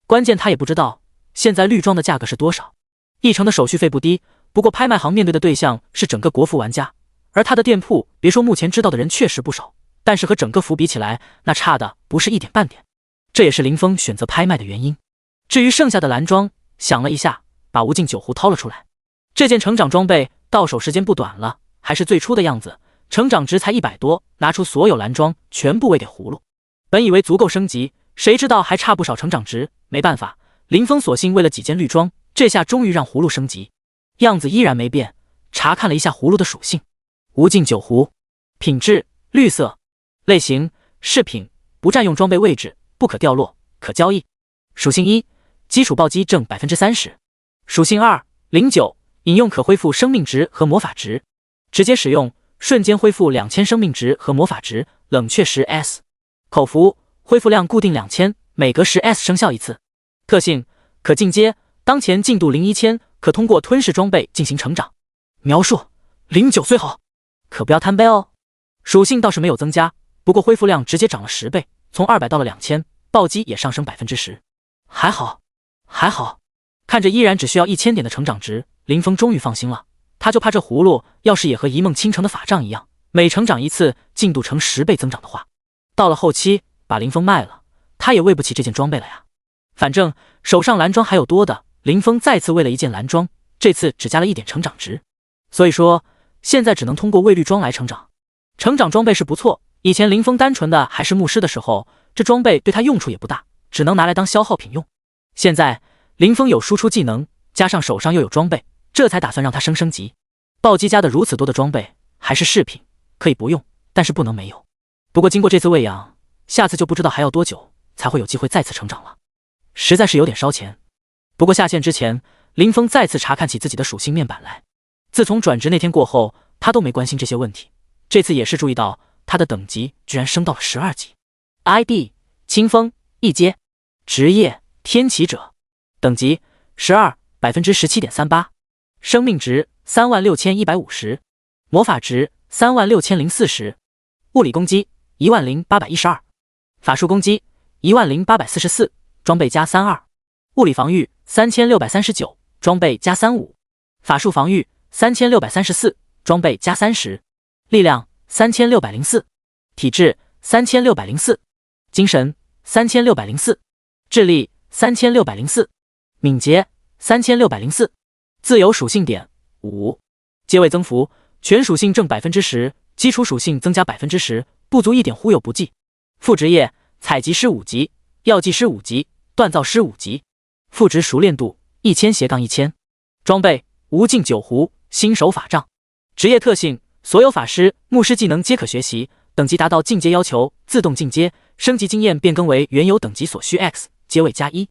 关键他也不知道现在绿装的价格是多少。一成的手续费不低，不过拍卖行面对的对象是整个国服玩家，而他的店铺别说目前知道的人确实不少，但是和整个服比起来，那差的不是一点半点。这也是林峰选择拍卖的原因。至于剩下的蓝装，想了一下，把无尽酒壶掏了出来。这件成长装备到手时间不短了，还是最初的样子，成长值才100多，拿出所有蓝装全部喂给葫芦。本以为足够升级，谁知道还差不少成长值，没办法，林峰索性为了几件绿装，这下终于让葫芦升级。样子依然没变，查看了一下葫芦的属性，无尽酒壶，品质绿色，类型饰品，不占用装备位置，不可掉落，可交易。属性1，基础暴击正 30%。 属性2，零9，饮用可恢复生命值和魔法值，直接使用瞬间恢复2000生命值和魔法值，冷却10 S。 口服，恢复量固定2000，每隔10 S 生效一次。特性可进阶，当前进度零1000，可通过吞噬装备进行成长。描述零9虽好，可不要贪杯哦。属性倒是没有增加，不过恢复量直接涨了10倍，从200到了2000，暴击也上升 10%。 还好还好，看着依然只需要1000点的成长值，林峰终于放心了。他就怕这葫芦要是也和一梦倾城的法杖一样，每成长一次进度成10倍增长的话，到了后期把林峰卖了，他也喂不起这件装备了呀。反正手上蓝装还有多的，林峰再次喂了一件蓝装，这次只加了1点成长值，所以说现在只能通过喂绿装来成长。成长装备是不错，以前林峰单纯的还是牧师的时候，这装备对他用处也不大，只能拿来当消耗品用。现在林峰有输出技能，加上手上又有装备，这才打算让他升级。暴击加的如此多的装备，还是饰品，可以不用，但是不能没有。不过经过这次喂养，下次就不知道还要多久才会有机会再次成长了，实在是有点烧钱。不过下线之前，林峰再次查看起自己的属性面板来。自从转职那天过后，他都没关心这些问题，这次也是注意到他的等级居然升到了12级。ID 清风一阶，职业天启者，等级12 17.38%， 生命值36150，魔法值36040，物理攻击10812，法术攻击10844，装备加32，物理防御3639，装备加35，法术防御3634，装备加30，力量3604，体质3604，精神3604，智力3604，敏捷3604，自由属性点5，阶位增幅，全属性正10%，基础属性增加10%，不足1点忽悠不计。副职业采集师5级，药剂师5级，锻造师5级，副职熟练度1000/1000，装备无尽九壶新手法杖。职业特性，所有法师、牧师技能皆可学习，等级达到进阶要求自动进阶，升级经验变更为原有等级所需 X， 阶位加1。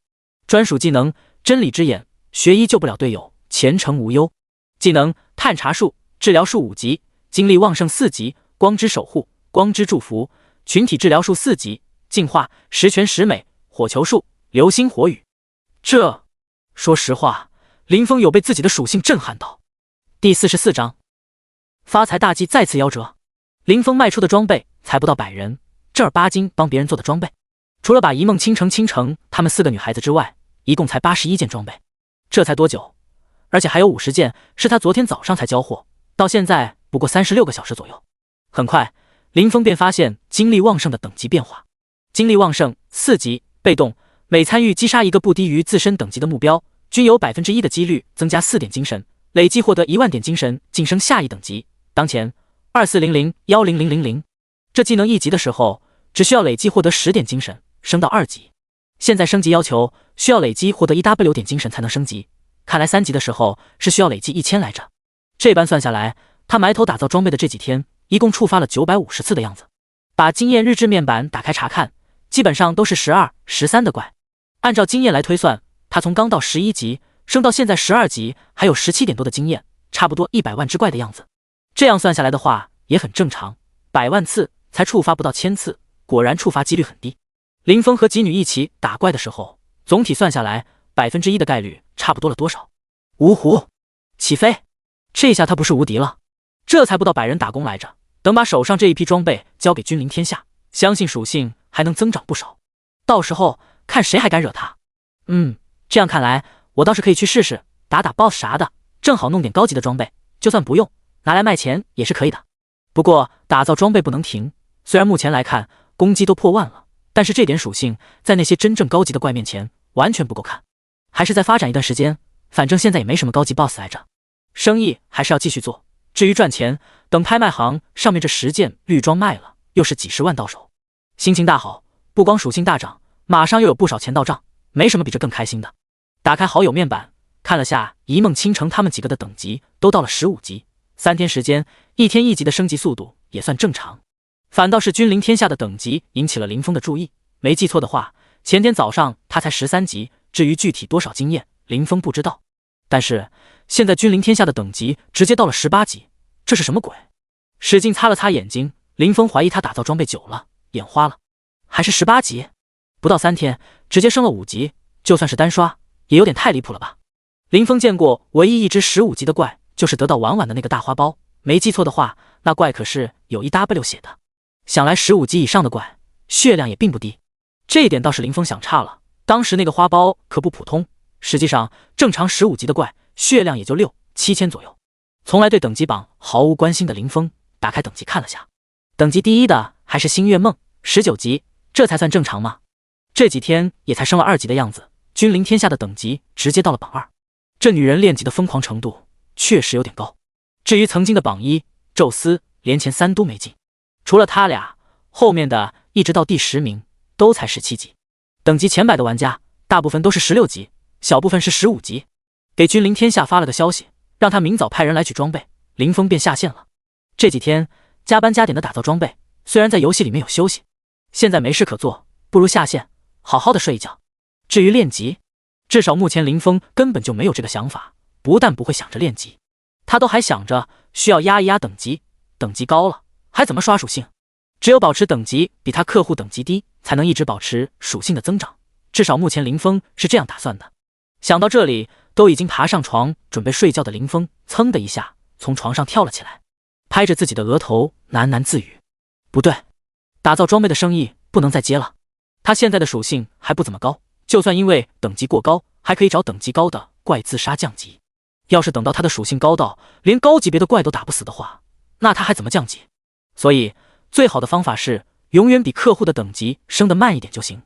专属技能真理之眼，学医救不了队友，前程无忧。技能探查术，治疗术5级，精力旺盛4级，光之守护，光之祝福，群体治疗术4级，净化十全十美，火球术，流星火雨。说实话，林峰有被自己的属性震撼到。第44章，发财大计再次夭折。林峰卖出的装备才不到100人，正儿八经帮别人做的装备，除了把一梦倾城他们4个女孩子之外，一共才81件装备。这才多久？而且还有50件是他昨天早上才交货，到现在不过36个小时左右。很快，林峰便发现精力旺盛的等级变化。精力旺盛4级，被动，每参与击杀一个不低于自身等级的目标，均有 1% 的几率增加4点精神，累计获得1万点精神，晋升下一等级。当前2400100000，这技能1级的时候，只需要累计获得10点精神，升到2级。现在升级要求需要累积获得1W 点精神才能升级，看来3级的时候是需要累计1000来着。这般算下来，他埋头打造装备的这几天，一共触发了950次的样子。把经验日志面板打开查看，基本上都是12、13的怪。按照经验来推算，他从刚到11级升到现在12级，还有17点多的经验，差不多100万只怪的样子。这样算下来的话也很正常，100万次才触发不到1000次，果然触发几率很低。林峰和几女一起打怪的时候，总体算下来1%的概率差不多了多少？芜湖起飞，这下他不是无敌了，这才不到100人打工来着。等把手上这一批装备交给君临天下，相信属性还能增长不少。到时候看谁还敢惹他。这样看来，我倒是可以去试试打 BOSS 啥的，正好弄点高级的装备，就算不用拿来卖钱也是可以的。不过打造装备不能停，虽然目前来看攻击都破万了，但是这点属性在那些真正高级的怪面前完全不够看，还是再发展一段时间，反正现在也没什么高级 BOSS 来着。生意还是要继续做，至于赚钱，等拍卖行上面这10件绿装卖了，又是几十万到手。心情大好，不光属性大涨，马上又有不少钱到账，没什么比这更开心的。打开好友面板，看了下一梦倾城他们几个的等级都到了15级，3天时间1天1级的升级速度也算正常。反倒是君临天下的等级引起了林峰的注意，没记错的话，前天早上他才13级，至于具体多少经验，林峰不知道。但是现在君临天下的等级直接到了18级，这是什么鬼？使劲擦了擦眼睛，林峰怀疑他打造装备久了，眼花了。还是18级，不到3天直接升了5级，就算是单刷也有点太离谱了吧。林峰见过唯一一只15级的怪，就是得到婉婉的那个大花苞，没记错的话，那怪可是有1W 血的。想来15级以上的怪血量也并不低，这一点倒是林峰想差了。当时那个花苞可不普通，实际上正常15级的怪血量也就6、7千左右。从来对等级榜毫无关心的林峰打开等级看了下，等级第一的还是星月梦19级，这才算正常吗？这几天也才升了2级的样子，君临天下的等级直接到了榜2，这女人练级的疯狂程度确实有点高。至于曾经的榜1宙斯，连前3都没进。除了他俩，后面的一直到第10名都才17级。等级前100的玩家，大部分都是16级，小部分是15级。给君临天下发了个消息，让他明早派人来取装备，林峰便下线了。这几天加班加点的打造装备，虽然在游戏里面有休息，现在没事可做，不如下线好好的睡一觉。至于练级，至少目前林峰根本就没有这个想法，不但不会想着练级，他都还想着需要压一压等级，等级高了还怎么刷属性？只有保持等级比他客户等级低，才能一直保持属性的增长。至少目前林峰是这样打算的。想到这里，都已经爬上床准备睡觉的林峰噌的一下从床上跳了起来，拍着自己的额头喃喃自语：不对，打造装备的生意不能再接了。他现在的属性还不怎么高，就算因为等级过高，还可以找等级高的怪自杀降级。要是等到他的属性高到连高级别的怪都打不死的话，那他还怎么降级？所以最好的方法是永远比客户的等级升得慢一点就行。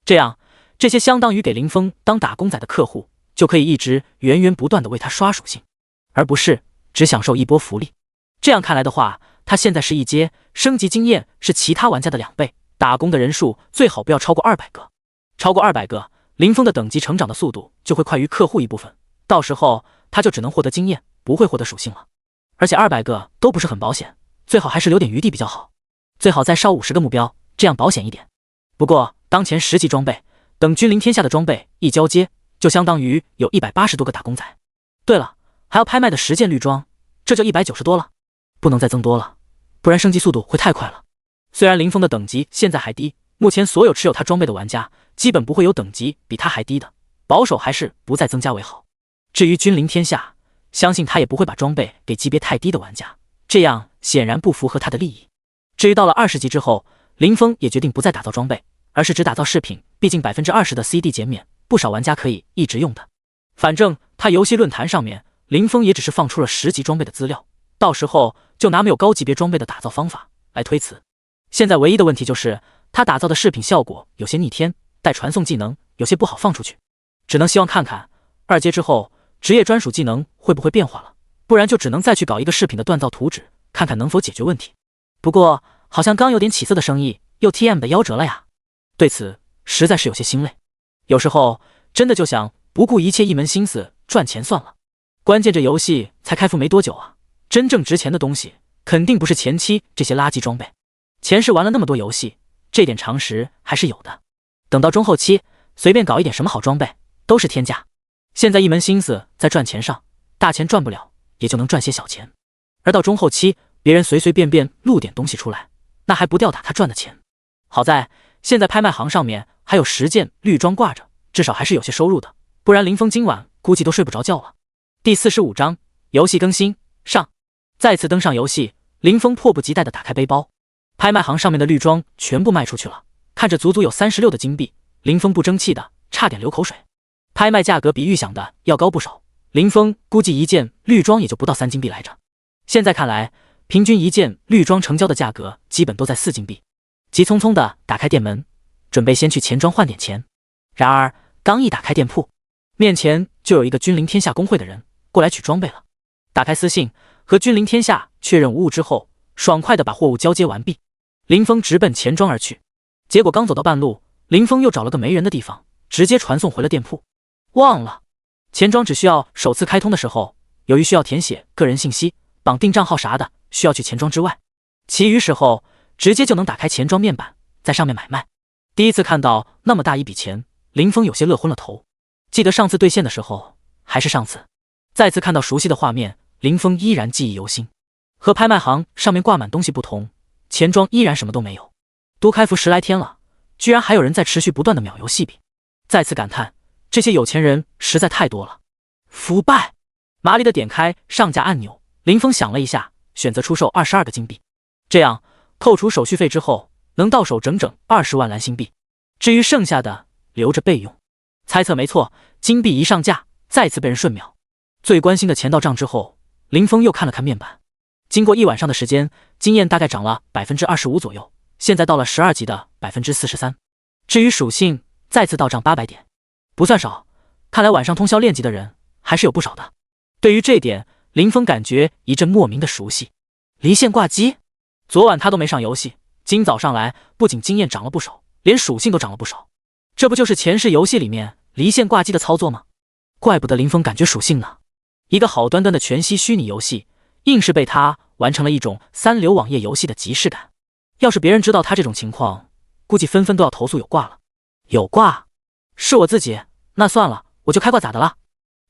这样，这些相当于给林峰当打工仔的客户就可以一直源源不断的为他刷属性，而不是只享受一波福利。这样看来的话，他现在是一阶，升级经验是其他玩家的2倍，打工的人数最好不要超过200个。超过200个，林峰的等级成长的速度就会快于客户一部分，到时候他就只能获得经验，不会获得属性了。而且200个都不是很保险，最好还是留点余地比较好。最好再烧50个目标，这样保险一点。不过当前10级装备，等君临天下的装备一交接，就相当于有180多个打工仔。对了，还要拍卖的10件绿装，这就190多了，不能再增多了，不然升级速度会太快了。虽然林峰的等级现在还低，目前所有持有他装备的玩家基本不会有等级比他还低的，保守还是不再增加为好。至于君临天下，相信他也不会把装备给级别太低的玩家，这样显然不符合他的利益。至于到了20级之后，林峰也决定不再打造装备，而是只打造饰品，毕竟20%的 CD 减免，不少玩家可以一直用的。反正他游戏论坛上面，林峰也只是放出了10级装备的资料，到时候就拿没有高级别装备的打造方法来推辞。现在唯一的问题就是他打造的饰品效果有些逆天，带传送技能，有些不好放出去，只能希望看看2阶之后职业专属技能会不会变化了，不然就只能再去搞一个饰品的锻造图纸，看看能否解决问题。不过好像刚有点起色的生意又 TM 的夭折了呀，对此实在是有些心累。有时候真的就想不顾一切一门心思赚钱算了，关键这游戏才开服没多久啊，真正值钱的东西肯定不是前期这些垃圾装备。前世玩了那么多游戏，这点常识还是有的。等到中后期，随便搞一点什么好装备都是天价。现在一门心思在赚钱上，大钱赚不了，也就能赚些小钱。而到中后期，别人随随便便录点东西出来，那还不吊打他赚的钱。好在现在拍卖行上面还有10件绿装挂着，至少还是有些收入的，不然林峰今晚估计都睡不着觉了。第45章游戏更新上。再次登上游戏，林峰迫不及待地打开背包，拍卖行上面的绿装全部卖出去了，看着足足有36的金币，林峰不争气的差点流口水。拍卖价格比预想的要高不少，林峰估计一件绿装也就不到3金币来着。现在看来，平均一件绿装成交的价格基本都在4金币。急匆匆的打开店门，准备先去钱庄换点钱。然而刚一打开店铺，面前就有一个君临天下公会的人过来取装备了。打开私信和君临天下确认无误之后，爽快的把货物交接完毕。林峰直奔钱庄而去，结果刚走到半路，林峰又找了个没人的地方，直接传送回了店铺。忘了，钱庄只需要首次开通的时候，由于需要填写个人信息、绑定账号啥的，需要去钱庄之外，其余时候直接就能打开钱庄面板，在上面买卖。第一次看到那么大一笔钱，林峰有些乐昏了头。记得上次兑现的时候，还是上次。再次看到熟悉的画面，林峰依然记忆犹新。和拍卖行上面挂满东西不同，钱庄依然什么都没有。都开服10来天了，居然还有人在持续不断的秒游戏币。再次感叹，这些有钱人实在太多了。腐败！麻利的点开上架按钮，林峰想了一下，选择出售22个金币。这样扣除手续费之后，能到手整整20万蓝星币。至于剩下的，留着备用。猜测没错，金币一上架，再次被人瞬秒。最关心的钱到账之后，林峰又看了看面板。经过一晚上的时间，经验大概涨了 25% 左右，现在到了12级的 43%。至于属性，再次到账800点，不算少，看来晚上通宵练级的人还是有不少的。对于这点，林峰感觉一阵莫名的熟悉。离线挂机，昨晚他都没上游戏，今早上来，不仅经验涨了不少，连属性都涨了不少。这不就是前世游戏里面离线挂机的操作吗？怪不得林峰感觉属性呢。一个好端端的全息虚拟游戏，硬是被他完成了一种三流网页游戏的即视感。要是别人知道他这种情况，估计纷纷都要投诉有挂了。有挂？是我自己？那算了，我就开挂咋的了？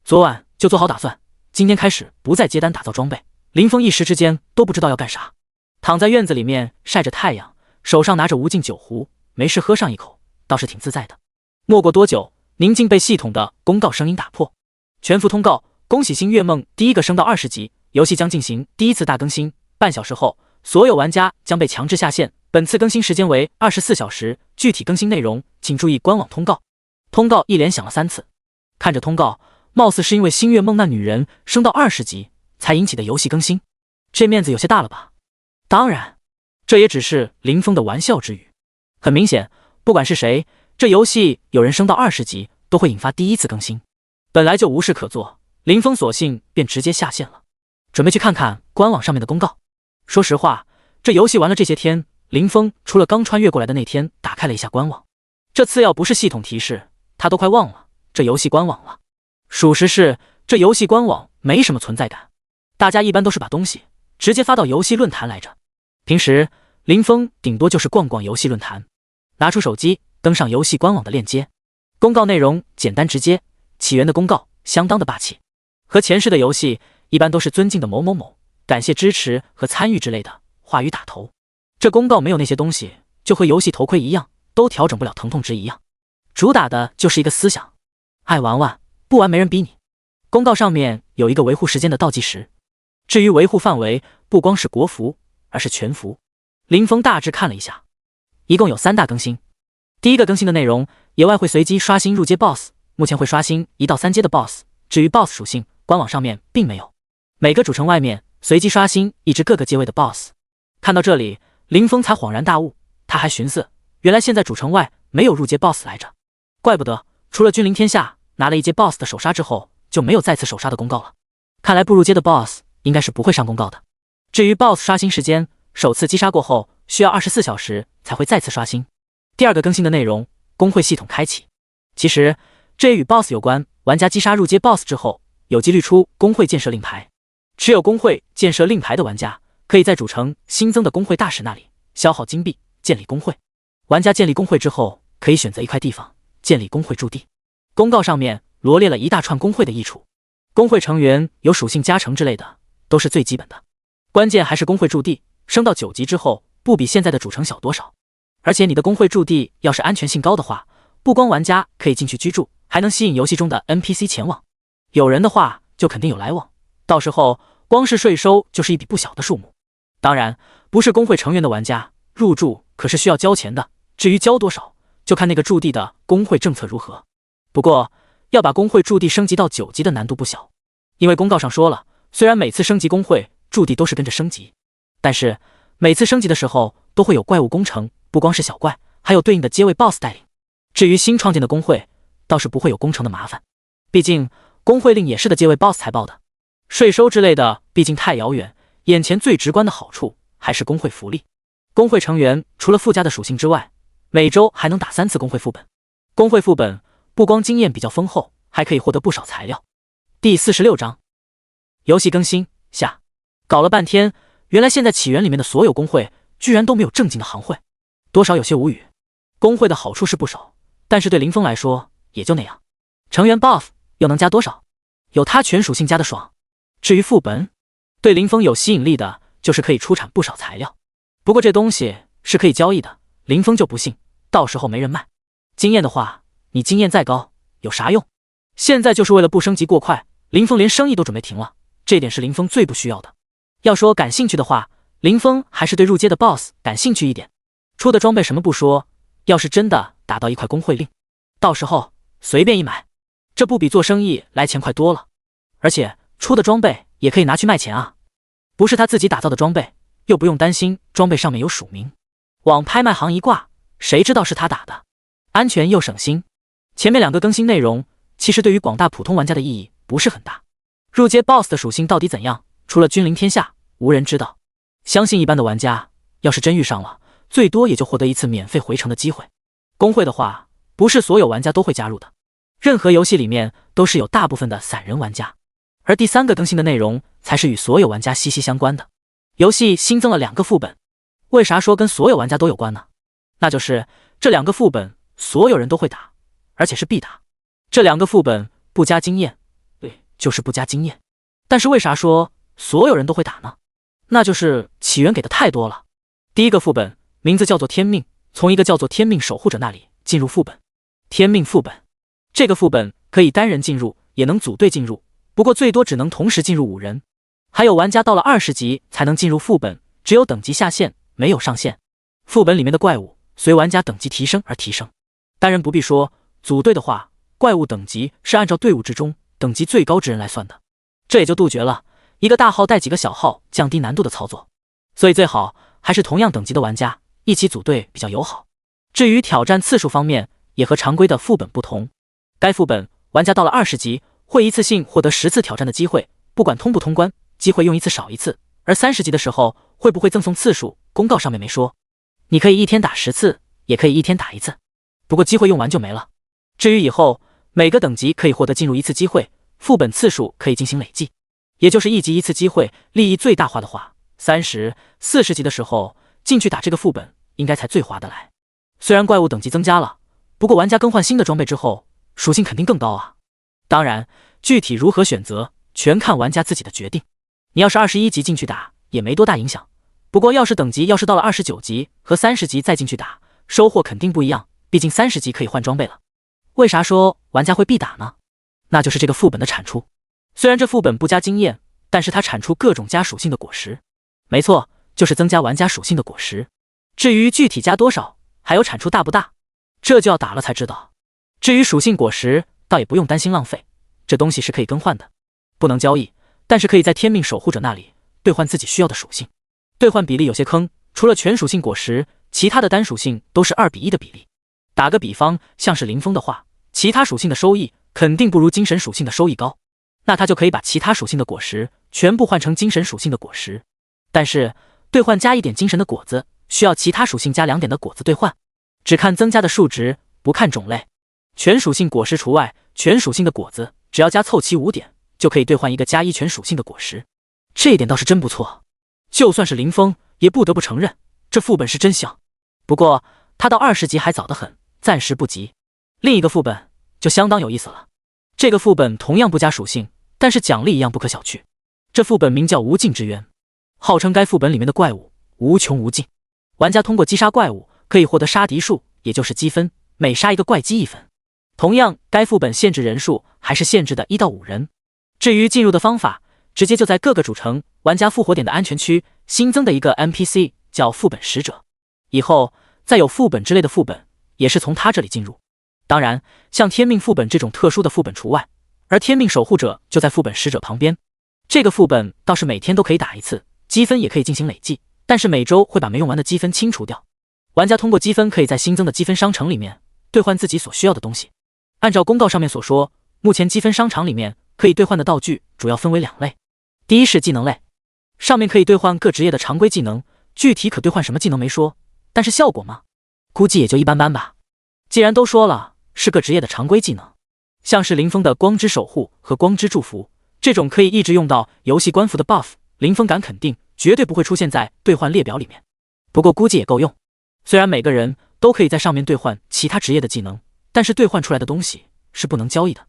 昨晚就做好打算，今天开始不再接单打造装备。林峰一时之间都不知道要干啥，躺在院子里面晒着太阳，手上拿着无尽酒壶，没事喝上一口，倒是挺自在的。没过多久，宁静被系统的公告声音打破。全服通告，恭喜星月梦第一个升到20级，游戏将进行第一次大更新，半小时后，所有玩家将被强制下线，本次更新时间为24小时，具体更新内容请注意官网通告。通告一连响了3次，看着通告，貌似是因为星月梦那女人升到20级才引起的游戏更新，这面子有些大了吧？当然，这也只是林峰的玩笑之语。很明显，不管是谁，这游戏有人升到20级都会引发第一次更新。本来就无事可做，林峰索性便直接下线了，准备去看看官网上面的公告。说实话，这游戏玩了这些天，林峰除了刚穿越过来的那天打开了一下官网，这次要不是系统提示，他都快忘了这游戏官网了。属实是这游戏官网没什么存在感，大家一般都是把东西直接发到游戏论坛来着。平时林峰顶多就是逛逛游戏论坛，拿出手机登上游戏官网的链接，公告内容简单直接，起源的公告相当的霸气，和前世的游戏一般都是尊敬的某某某，感谢支持和参与之类的话语打头。这公告没有那些东西，就和游戏头盔一样，都调整不了疼痛值一样。主打的就是一个思想，爱玩玩，不玩没人逼你。公告上面有一个维护时间的倒计时，至于维护范围，不光是国服，而是全服。林峰大致看了一下，一共有3大更新。第一个更新的内容，野外会随机刷新入阶 BOSS， 目前会刷新1到3阶的 BOSS， 至于 BOSS 属性，官网上面并没有。每个主城外面随机刷新一只各个阶位的 BOSS。 看到这里，林峰才恍然大悟，他还寻思，原来现在主城外没有入阶 BOSS 来着，怪不得除了君临天下拿了一阶 BOSS 的首杀之后，就没有再次首杀的公告了。看来不入阶的 BOSS 应该是不会上公告的。至于 BOSS 刷新时间，首次击杀过后需要24小时才会再次刷新。第二个更新的内容，工会系统开启。其实这也与 BOSS 有关，玩家击杀入阶 BOSS 之后，有几率出工会建设令牌。持有工会建设令牌的玩家，可以在主城新增的工会大使那里消耗金币建立工会。玩家建立工会之后，可以选择一块地方建立工会驻地。公告上面罗列了一大串工会的益处，工会成员有属性加成之类的，都是最基本的。关键还是工会驻地，升到9级之后，不比现在的主城小多少。而且你的工会驻地要是安全性高的话，不光玩家可以进去居住，还能吸引游戏中的 NPC 前往。有人的话，就肯定有来往，到时候光是税收就是一笔不小的数目。当然，不是工会成员的玩家入住可是需要交钱的，至于交多少，就看那个驻地的工会政策如何。不过，要把工会驻地升级到9级的难度不小，因为公告上说了，虽然每次升级工会驻地都是跟着升级，但是每次升级的时候都会有怪物攻城，不光是小怪，还有对应的阶位 BOSS 带领。至于新创建的工会，倒是不会有攻城的麻烦，毕竟工会令也是的阶位 BOSS 才报的。税收之类的毕竟太遥远，眼前最直观的好处还是工会福利。工会成员除了附加的属性之外，每周还能打3次工会副本。工会副本不光经验比较丰厚，还可以获得不少材料。第46章游戏更新下。搞了半天，原来现在起源里面的所有工会居然都没有正经的行会，多少有些无语。工会的好处是不少，但是对林峰来说也就那样。成员 buff 又能加多少？有他全属性加的爽。至于副本，对林峰有吸引力的就是可以出产不少材料，不过这东西是可以交易的，林峰就不信到时候没人卖。经验的话，你经验再高有啥用？现在就是为了不升级过快，林峰连生意都准备停了，这点是林峰最不需要的。要说感兴趣的话，林峰还是对入阶的 BOSS 感兴趣一点。出的装备什么不说，要是真的打到一块工会令，到时候随便一买，这不比做生意来钱快多了？而且出的装备也可以拿去卖钱啊，不是他自己打造的装备，又不用担心装备上面有署名，往拍卖行一挂，谁知道是他打的，安全又省心。前面2个更新内容其实对于广大普通玩家的意义不是很大。入阶 BOSS 的属性到底怎样，除了君临天下无人知道。相信一般的玩家要是真遇上了，最多也就获得一次免费回城的机会。公会的话，不是所有玩家都会加入的，任何游戏里面都是有大部分的散人玩家。而第3个更新的内容才是与所有玩家息息相关的。游戏新增了2个副本，为啥说跟所有玩家都有关呢？那就是这2个副本所有人都会打，而且是必打。这2个副本不加经验，对，就是不加经验。但是为啥说所有人都会打呢？那就是起源给的太多了。第1个副本名字叫做天命，从一个叫做天命守护者那里进入副本。天命副本，这个副本可以单人进入，也能组队进入，不过最多只能同时进入5人。还有玩家到了20级才能进入副本，只有等级下限，没有上限。副本里面的怪物随玩家等级提升而提升。单人不必说，组队的话，怪物等级是按照队伍之中等级最高之人来算的，这也就杜绝了一个大号带几个小号降低难度的操作。所以最好还是同样等级的玩家一起组队比较友好。至于挑战次数方面，也和常规的副本不同。该副本玩家到了20级会一次性获得10次挑战的机会，不管通不通关，机会用一次少一次。而30级的时候会不会赠送次数，公告上面没说。你可以一天打10次，也可以一天打1次，不过机会用完就没了。至于以后每个等级可以获得进入1次机会，副本次数可以进行累计，也就是1级1次机会。利益最大化的话，30、40级的时候进去打这个副本应该才最划得来。虽然怪物等级增加了，不过玩家更换新的装备之后属性肯定更高啊。当然具体如何选择全看玩家自己的决定。你要是21级进去打也没多大影响，不过要是等级到了29级和30级再进去打，收获肯定不一样，毕竟30级可以换装备了。为啥说玩家会必打呢？那就是这个副本的产出。虽然这副本不加经验，但是它产出各种加属性的果实。没错，就是增加玩家属性的果实。至于具体加多少，还有产出大不大，这就要打了才知道。至于属性果实，倒也不用担心浪费，这东西是可以更换的，不能交易，但是可以在天命守护者那里兑换自己需要的属性。兑换比例有些坑，除了全属性果实，其他的单属性都是2:1的比例。打个比方，像是林峰的话，其他属性的收益肯定不如精神属性的收益高，那他就可以把其他属性的果实全部换成精神属性的果实。但是兑换加1点精神的果子，需要其他属性加2点的果子兑换，只看增加的数值，不看种类。全属性果实除外，全属性的果子只要加凑齐5点，就可以兑换一个加1全属性的果实。这一点倒是真不错，就算是林峰也不得不承认，这副本是真香。不过他到20级还早得很，暂时不急。另一个副本就相当有意思了，这个副本同样不加属性，但是奖励一样不可小觑。这副本名叫无尽之渊，号称该副本里面的怪物无穷无尽。玩家通过击杀怪物可以获得杀敌数，也就是积分，每杀一个怪积1分。同样，该副本限制人数还是限制的1到5人。至于进入的方法，直接就在各个主城玩家复活点的安全区新增的一个 NPC 叫副本使者，以后再有副本之类的副本也是从他这里进入。当然像天命副本这种特殊的副本除外，而天命守护者就在副本使者旁边。这个副本倒是每天都可以打1次，积分也可以进行累计，但是每周会把没用完的积分清除掉。玩家通过积分可以在新增的积分商城里面兑换自己所需要的东西。按照公告上面所说，目前积分商场里面可以兑换的道具主要分为2类。第一是技能类，上面可以兑换各职业的常规技能，具体可兑换什么技能没说，但是效果嘛，估计也就一般般吧。既然都说了是各职业的常规技能，像是林峰的光之守护和光之祝福，这种可以一直用到游戏官服的 buff， 林峰敢肯定绝对不会出现在兑换列表里面，不过估计也够用。虽然每个人都可以在上面兑换其他职业的技能，但是兑换出来的东西是不能交易的。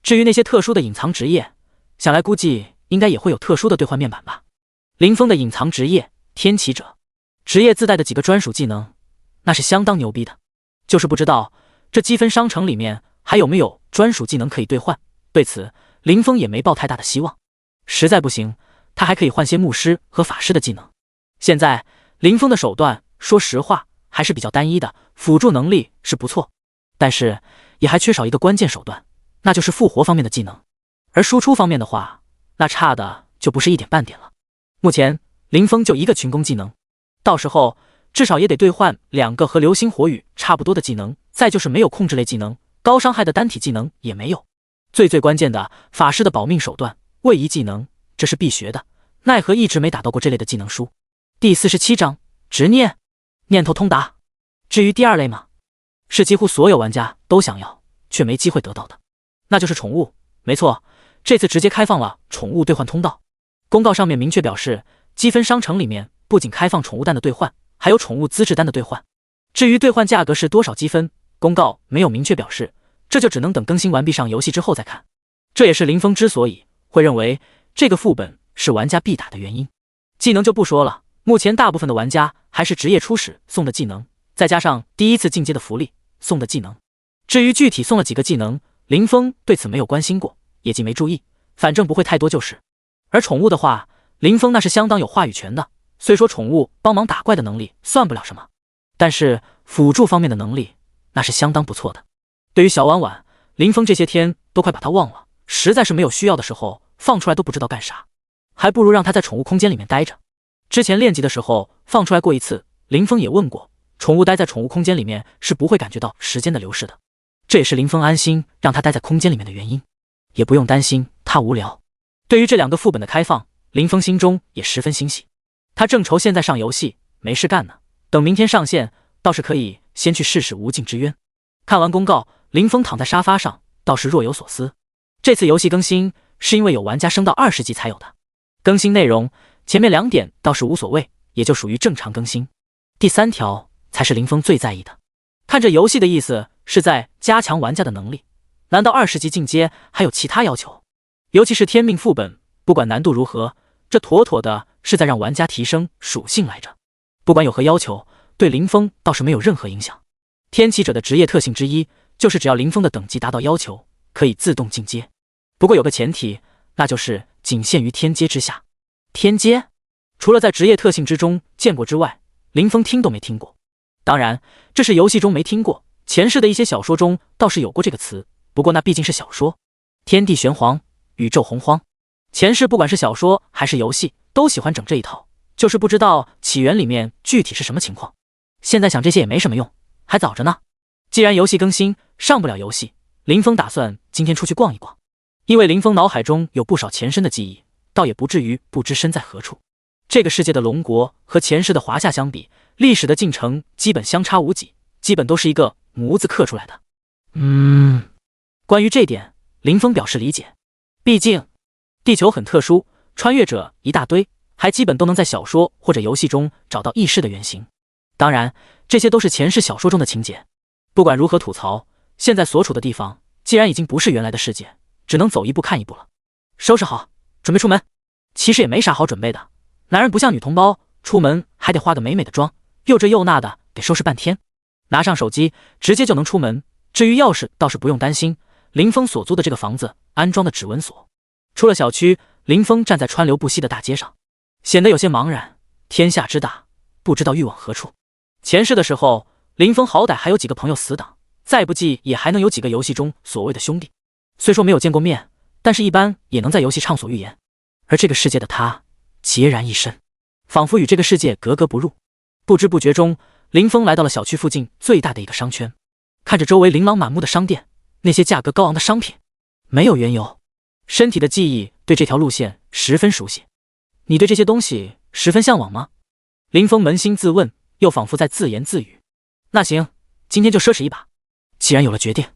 至于那些特殊的隐藏职业，想来估计应该也会有特殊的兑换面板吧。林峰的隐藏职业天启者，职业自带的几个专属技能，那是相当牛逼的。就是不知道这积分商城里面还有没有专属技能可以兑换，对此林峰也没抱太大的希望。实在不行，他还可以换些牧师和法师的技能。现在林峰的手段说实话还是比较单一的，辅助能力是不错，但是也还缺少一个关键手段，那就是复活方面的技能。而输出方面的话，那差的就不是一点半点了。目前林峰就一个群攻技能，到时候至少也得兑换2个和流星火雨差不多的技能，再就是没有控制类技能，高伤害的单体技能也没有。最关键的法师的保命手段位移技能，这是必学的，奈何一直没打到过这类的技能书。第47章执念，念头通达。至于第二类嘛，是几乎所有玩家都想要却没机会得到的，那就是宠物。没错，这次直接开放了宠物兑换通道。公告上面明确表示，积分商城里面不仅开放宠物蛋的兑换，还有宠物资质单的兑换。至于兑换价格是多少积分，公告没有明确表示，这就只能等更新完毕上游戏之后再看。这也是林峰之所以会认为这个副本是玩家必打的原因。技能就不说了，目前大部分的玩家还是职业初始送的技能，再加上第一次进阶的福利送的技能。至于具体送了几个技能，林峰对此没有关心过，也既没注意，反正不会太多就是。而宠物的话，林峰那是相当有话语权的，虽说宠物帮忙打怪的能力算不了什么，但是辅助方面的能力那是相当不错的。对于小婉婉，林峰这些天都快把她忘了，实在是没有需要的时候放出来都不知道干啥，还不如让她在宠物空间里面待着。之前练级的时候放出来过一次，林峰也问过，宠物待在宠物空间里面是不会感觉到时间的流逝的，这也是林峰安心让她待在空间里面的原因，也不用担心她无聊。对于这两个副本的开放，林峰心中也十分欣喜。他正愁现在上游戏没事干呢，等明天上线倒是可以先去试试无尽之渊。看完公告，林峰躺在沙发上倒是若有所思。这次游戏更新是因为有玩家升到20级才有的，更新内容前面2点倒是无所谓，也就属于正常更新，第3条才是林峰最在意的。看这游戏的意思是在加强玩家的能力，难道20级进阶还有其他要求？尤其是天命副本，不管难度如何，这妥妥的是在让玩家提升属性来着。不管有何要求，对林峰倒是没有任何影响。天启者的职业特性之一就是只要林峰的等级达到要求，可以自动进阶。不过有个前提，那就是仅限于天阶之下。天阶除了在职业特性之中见过之外，林峰听都没听过。当然，这是游戏中没听过，前世的一些小说中倒是有过这个词，不过那毕竟是小说。天地玄黄，宇宙洪荒，前世不管是小说还是游戏都喜欢整这一套，就是不知道起源里面具体是什么情况。现在想这些也没什么用，还早着呢。既然游戏更新上不了游戏，林峰打算今天出去逛一逛。因为林峰脑海中有不少前身的记忆，倒也不至于不知身在何处。这个世界的龙国和前世的华夏相比，历史的进程基本相差无几，基本都是一个模子刻出来的。关于这点，林峰表示理解。毕竟地球很特殊，穿越者一大堆，还基本都能在小说或者游戏中找到异世的原型。当然，这些都是前世小说中的情节。不管如何吐槽，现在所处的地方既然已经不是原来的世界，只能走一步看一步了。收拾好，准备出门。其实也没啥好准备的，男人不像女同胞，出门还得化个美美的妆，又这又那的，得收拾半天。拿上手机，直接就能出门。至于钥匙，倒是不用担心。林峰所租的这个房子安装的指纹锁。出了小区，林峰站在川流不息的大街上，显得有些茫然。天下之大，不知道欲往何处。前世的时候，林峰好歹还有几个朋友死党，再不济也还能有几个游戏中所谓的兄弟。虽说没有见过面，但是一般也能在游戏畅所欲言。而这个世界的他，孑然一身，仿佛与这个世界格格不入。不知不觉中，林峰来到了小区附近最大的一个商圈，看着周围琳琅满目的商店，那些价格高昂的商品，没有缘由。身体的记忆对这条路线十分熟悉。你对这些东西十分向往吗？林峰扪心自问，又仿佛在自言自语。那行，今天就奢侈一把。既然有了决定，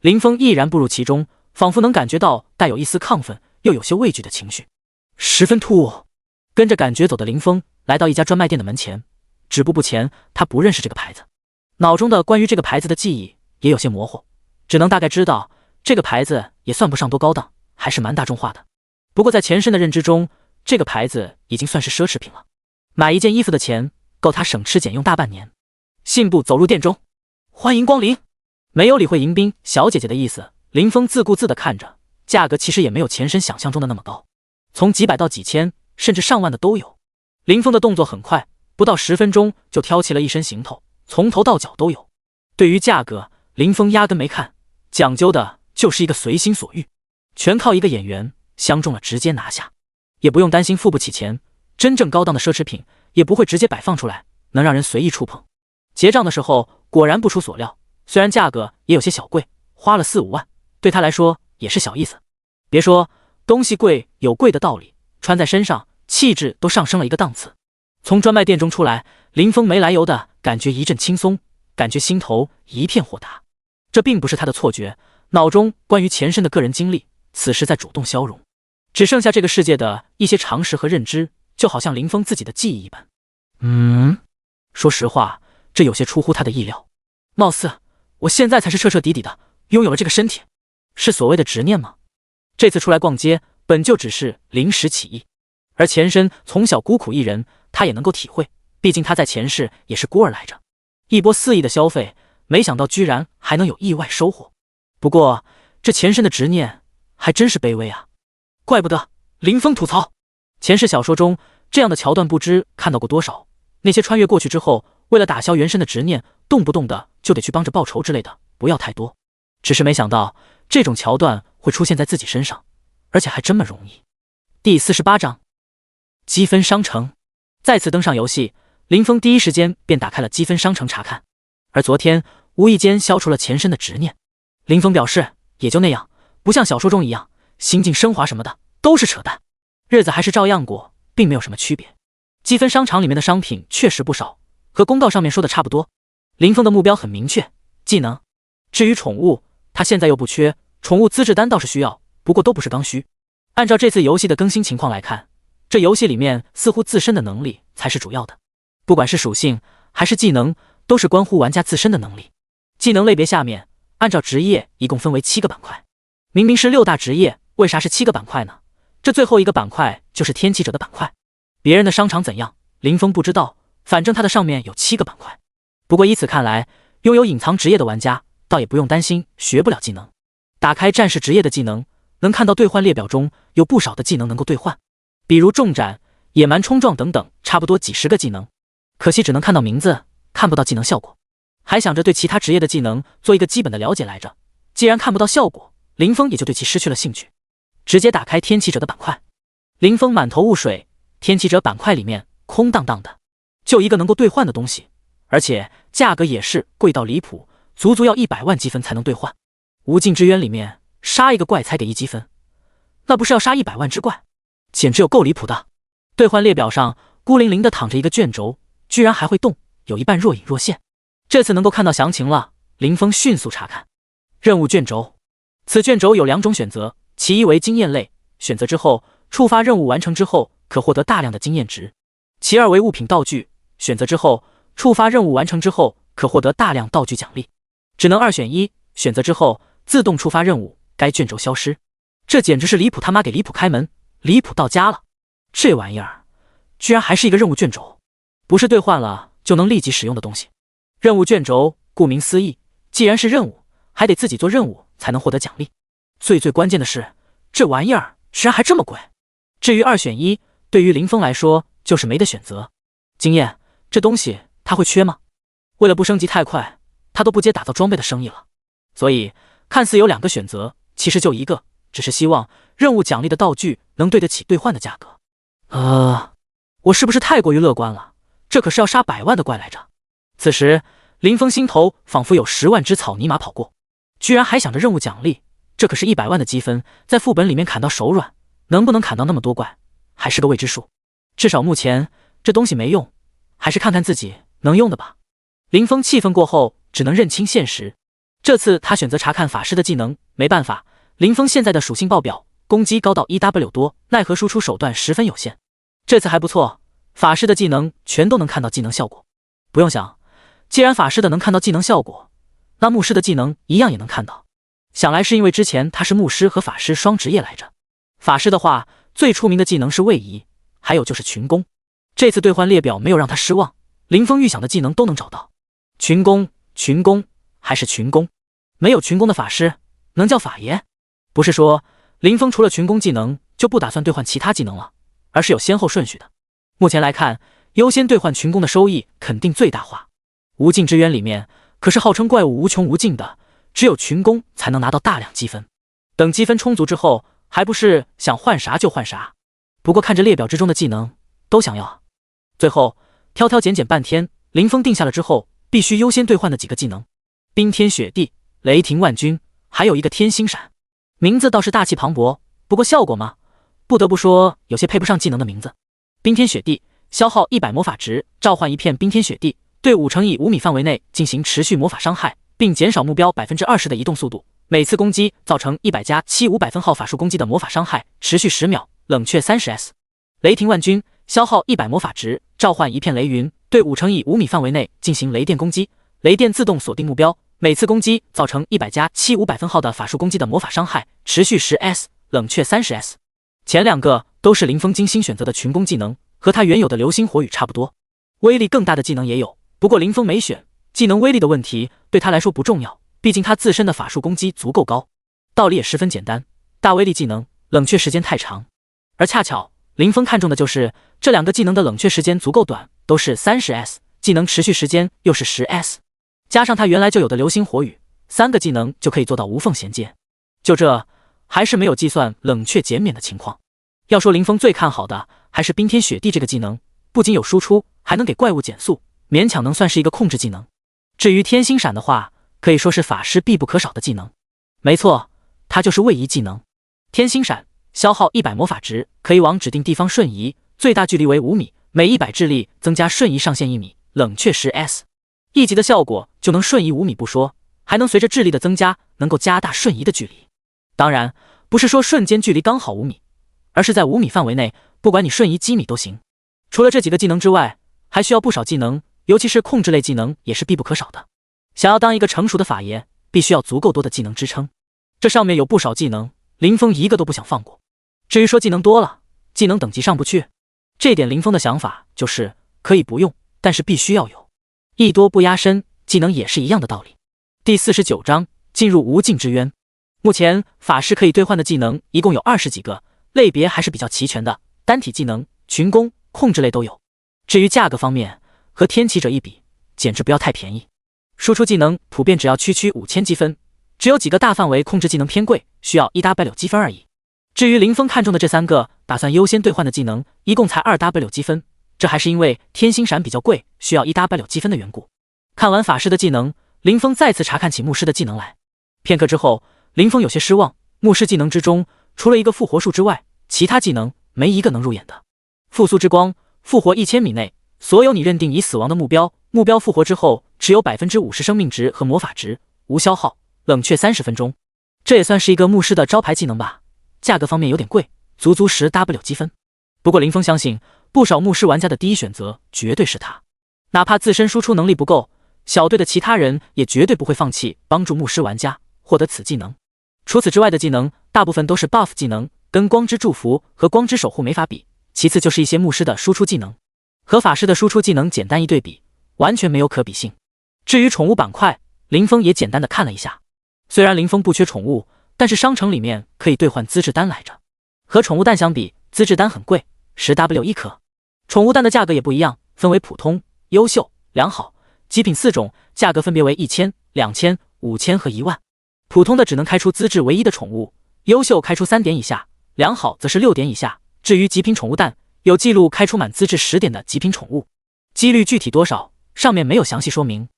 林峰毅然步入其中，仿佛能感觉到带有一丝亢奋又有些畏惧的情绪，十分突兀。跟着感觉走的林峰来到一家专卖店的门前，止步不前。他不认识这个牌子，脑中的关于这个牌子的记忆也有些模糊，只能大概知道这个牌子也算不上多高档，还是蛮大众化的。不过在前身的认知中，这个牌子已经算是奢侈品了。买一件衣服的钱够他省吃俭用大半年。信步走入店中，欢迎光临。没有理会迎宾小姐姐的意思，林峰自顾自地看着，价格其实也没有前身想象中的那么高，从几百到几千甚至上万的都有。林峰的动作很快，不到10分钟就挑起了一身行头，从头到脚都有。对于价格，林峰压根没看，讲究的就是一个随心所欲，全靠一个眼缘，相中了直接拿下，也不用担心付不起钱。真正高档的奢侈品也不会直接摆放出来，能让人随意触碰。结账的时候果然不出所料，虽然价格也有些小贵，花了4、5万，对他来说也是小意思。别说东西贵有贵的道理，穿在身上气质都上升了一个档次。从专卖店中出来，林峰没来由的感觉一阵轻松，感觉心头一片豁达。这并不是他的错觉，脑中关于前身的个人经历，此时在主动消融，只剩下这个世界的一些常识和认知，就好像林峰自己的记忆一般。说实话，这有些出乎他的意料。貌似我现在才是彻彻底底的拥有了这个身体，是所谓的执念吗？这次出来逛街，本就只是临时起意，而前身从小孤苦一人，他也能够体会，毕竟他在前世也是孤儿来着。一波4亿的消费，没想到居然还能有意外收获。不过这前身的执念还真是卑微啊，怪不得林峰吐槽，前世小说中这样的桥段不知看到过多少。那些穿越过去之后，为了打消原身的执念，动不动的就得去帮着报仇之类的，不要太多。只是没想到这种桥段会出现在自己身上，而且还这么容易。第48章积分商城。再次登上游戏，林峰第一时间便打开了积分商城查看，而昨天无意间消除了前身的执念。林峰表示也就那样，不像小说中一样心境升华什么的都是扯淡，日子还是照样过，并没有什么区别。积分商场里面的商品确实不少，和公告上面说的差不多。林峰的目标很明确，技能。至于宠物，他现在又不缺，宠物资质单倒是需要，不过都不是刚需。按照这次游戏的更新情况来看，这游戏里面似乎自身的能力才是主要的，不管是属性还是技能，都是关乎玩家自身的能力。技能类别下面按照职业一共分为7个板块，明明是6大职业，为啥是7个板块呢？这最后一个板块就是天启者的板块。别人的商场怎样，林峰不知道，反正他的上面有7个板块。不过以此看来，拥有隐藏职业的玩家倒也不用担心学不了技能。打开战士职业的技能，能看到兑换列表中有不少的技能能够兑换，比如重斩、野蛮冲撞等等，差不多几十个技能。可惜只能看到名字，看不到技能效果。还想着对其他职业的技能做一个基本的了解来着，既然看不到效果，林峰也就对其失去了兴趣，直接打开天启者的板块。林峰满头雾水，天启者板块里面空荡荡的，就一个能够兑换的东西，而且价格也是贵到离谱，足足要100万积分才能兑换。无尽之渊里面杀一个怪才给1积分，那不是要杀100万只怪，简直有够离谱的。兑换列表上孤零零的躺着一个卷轴，居然还会动，有一半若隐若现。这次能够看到详情了，林峰迅速查看任务卷轴。此卷轴有2种选择，其一为经验类，选择之后触发任务完成之后可获得大量的经验值；其二为物品道具，选择之后触发任务完成之后可获得大量道具奖励。只能2选1，选择之后自动触发任务，该卷轴消失。这简直是离谱他妈给离谱开门，离谱到家了。这玩意儿居然还是一个任务卷轴，不是兑换了就能立即使用的东西。任务卷轴顾名思义，既然是任务，还得自己做任务才能获得奖励。最关键的是，这玩意儿居然还这么贵。至于2选1，对于林峰来说就是没得选择。经验这东西他会缺吗？为了不升级太快，他都不接打造装备的生意了。所以看似有2个选择，其实就一个，只是希望任务奖励的道具能对得起兑换的价格。我是不是太过于乐观了？这可是要杀100万的怪来着。此时林峰心头仿佛有10万只草泥马跑过，居然还想着任务奖励，这可是100万的积分，在副本里面砍到手软，能不能砍到那么多怪还是个未知数。至少目前这东西没用，还是看看自己能用的吧。林峰气愤过后只能认清现实，这次他选择查看法师的技能，没办法，林峰现在的属性报表攻击高到 1W 多，奈何输出手段十分有限。这次还不错，法师的技能全都能看到技能效果。不用想，既然法师的能看到技能效果，那牧师的技能一样也能看到。想来是因为之前他是牧师和法师双职业来着。法师的话，最出名的技能是位移，还有就是群攻。这次兑换列表没有让他失望，林峰预想的技能都能找到。群攻，群攻，还是群攻。没有群攻的法师能叫法爷？不是说林峰除了群攻技能就不打算兑换其他技能了，而是有先后顺序的。目前来看，优先兑换群攻的收益肯定最大化。无尽之渊里面可是号称怪物无穷无尽的，只有群攻才能拿到大量积分。等积分充足之后，还不是想换啥就换啥。不过看着列表之中的技能都想要啊。最后挑挑拣拣半天，林峰定下了之后必须优先兑换的几个技能：冰天雪地、雷霆万钧，还有一个天星闪。名字倒是大气磅礴，不过效果嘛，不得不说有些配不上技能的名字。冰天雪地消耗100魔法值，召唤一片冰天雪地，对5乘以5米范围内进行持续魔法伤害，并减少目标 20% 的移动速度。每次攻击造成100加7/500分号法术攻击的魔法伤害，持续10秒，冷却 30s。雷霆万钧，消耗100魔法值，召唤一片雷云，对5乘以5米范围内进行雷电攻击，雷电自动锁定目标，每次攻击造成100加7/500分号的法术攻击的魔法伤害，持续10s，冷却 30s。前两个都是林峰精心选择的群攻技能，和他原有的流星火雨差不多。威力更大的技能也有，不过林峰没选，技能威力的问题对他来说不重要，毕竟他自身的法术攻击足够高。道理也十分简单，大威力技能冷却时间太长，而恰巧林峰看中的就是这两个技能的冷却时间足够短，都是 30s， 技能持续时间又是 10s， 加上他原来就有的流星火雨，3个技能就可以做到无缝衔接。就这还是没有计算冷却减免的情况。要说林峰最看好的还是冰天雪地这个技能，不仅有输出，还能给怪物减速，勉强能算是一个控制技能。至于天星闪的话，可以说是法师必不可少的技能。没错，它就是位移技能。天星闪消耗100魔法值，可以往指定地方瞬移，最大距离为5米，每100智力增加瞬移上限1米，冷却 10s。 一级的效果就能瞬移5米不说，还能随着智力的增加能够加大瞬移的距离。当然不是说瞬间距离刚好5米，而是在5米范围内，不管你瞬移几米都行。除了这几个技能之外，还需要不少技能，尤其是控制类技能也是必不可少的。想要当一个成熟的法爷，必须要足够多的技能支撑。这上面有不少技能，林峰一个都不想放过。至于说技能多了，技能等级上不去，这点林峰的想法就是可以不用，但是必须要有。艺多不压身，技能也是一样的道理。第49章进入无尽之渊。目前法师可以兑换的技能一共有20几个，类别还是比较齐全的，单体技能、群攻、控制类都有。至于价格方面，和天启者一比，简直不要太便宜。输出技能普遍只要区5000积分，只有几个大范围控制技能偏贵，需要 1W 积分而已。至于林峰看中的这3个打算优先兑换的技能，一共才 2W 积分，这还是因为天星闪比较贵，需要 1W 积分的缘故。看完法师的技能，林峰再次查看起牧师的技能来。片刻之后，林峰有些失望，牧师技能之中除了一个复活术之外，其他技能没一个能入眼的。复苏之光，复活1000米内，所有你认定已死亡的目标复活之后只有 50% 生命值和魔法值，无消耗，冷却30分钟。这也算是一个牧师的招牌技能吧，价格方面有点贵，足足 10W 积分。不过林峰相信不少牧师玩家的第一选择绝对是他，哪怕自身输出能力不够，小队的其他人也绝对不会放弃帮助牧师玩家获得此技能。除此之外的技能大部分都是 buff 技能，跟光之祝福和光之守护没法比，其次就是一些牧师的输出技能，和法师的输出技能简单一对比，完全没有可比性。至于宠物板块，林峰也简单的看了一下，虽然林峰不缺宠物，但是商城里面可以兑换资质单来着。和宠物蛋相比，资质单很贵， 10W 一颗。宠物蛋的价格也不一样，分为普通、优秀、良好、极品4种，价格分别为1000、2000、5000和1万。普通的只能开出资质唯一的宠物，优秀开出3点以下，良好则是6点以下。至于极品宠物蛋，有记录开出满资质10点的极品宠物，几率具体多少上面没有详细说明。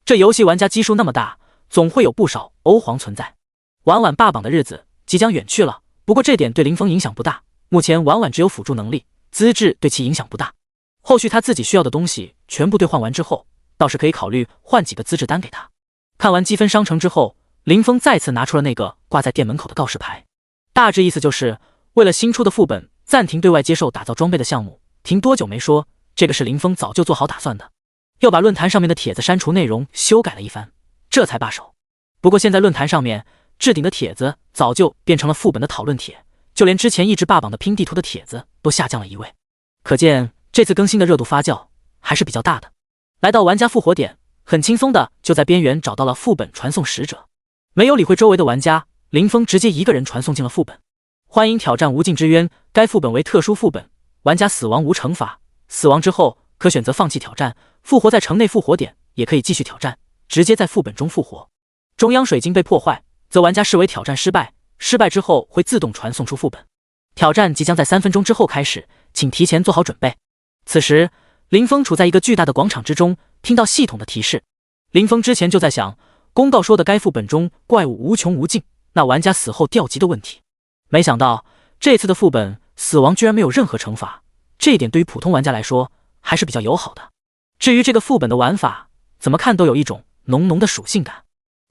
这游戏玩家基数那么大，总会有不少欧皇存在。婉婉霸榜的日子即将远去了，不过这点对林峰影响不大，目前婉婉只有辅助能力，资质对其影响不大。后续他自己需要的东西全部兑换完之后，倒是可以考虑换几个资质单给他。看完积分商城之后，林峰再次拿出了那个挂在店门口的告示牌，大致意思就是为了新出的副本暂停对外接受打造装备的项目，停多久没说，这个是林峰早就做好打算的，又把论坛上面的帖子删除内容修改了一番，这才罢手。不过现在论坛上面置顶的帖子早就变成了副本的讨论帖，就连之前一直霸榜的拼地图的帖子都下降了1位，可见这次更新的热度发酵还是比较大的。来到玩家复活点，很轻松的就在边缘找到了副本传送使者，没有理会周围的玩家，林峰直接一个人传送进了副本。欢迎挑战无尽之渊，该副本为特殊副本，玩家死亡无惩罚，死亡之后可选择放弃挑战，复活在城内复活点，也可以继续挑战，直接在副本中复活。中央水晶被破坏，则玩家视为挑战失败，失败之后会自动传送出副本。挑战即将在3分钟之后开始，请提前做好准备。此时林峰处在一个巨大的广场之中，听到系统的提示。林峰之前就在想，公告说的该副本中怪物无穷无尽，那玩家死后掉级的问题。没想到这次的副本死亡居然没有任何惩罚，这一点对于普通玩家来说还是比较友好的。至于这个副本的玩法，怎么看都有一种浓浓的属性感。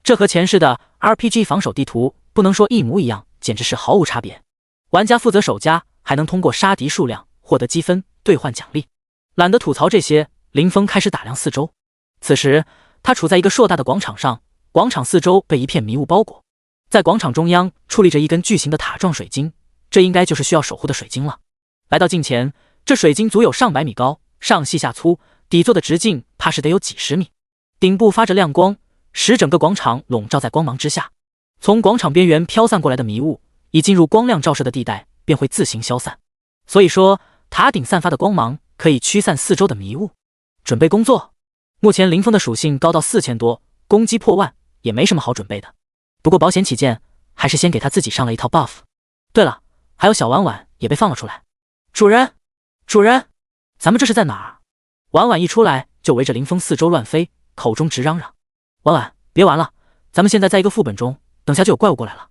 这和前世的 RPG 防守地图不能说一模一样，简直是毫无差别。玩家负责守家，还能通过杀敌数量获得积分兑换奖励。懒得吐槽这些，林峰开始打量四周。此时他处在一个硕大的广场上，广场四周被一片迷雾包裹，在广场中央矗立着一根巨型的塔状水晶，这应该就是需要守护的水晶了。来到近前，这水晶足有上百米高，上细下粗，底座的直径怕是得有几十米，顶部发着亮光，使整个广场笼罩在光芒之下。从广场边缘飘散过来的迷雾，一进入光亮照射的地带，便会自行消散。所以说，塔顶散发的光芒可以驱散四周的迷雾。准备工作。目前林峰的属性高到4000多，攻击破万，也没什么好准备的。不过保险起见，还是先给他自己上了一套 buff。对了，还有小婉婉也被放了出来。主人，主人，咱们这是在哪儿？婉婉一出来就围着林峰四周乱飞，口中直嚷嚷：“婉婉，别玩了，咱们现在在一个副本中，等下就有怪物过来了。”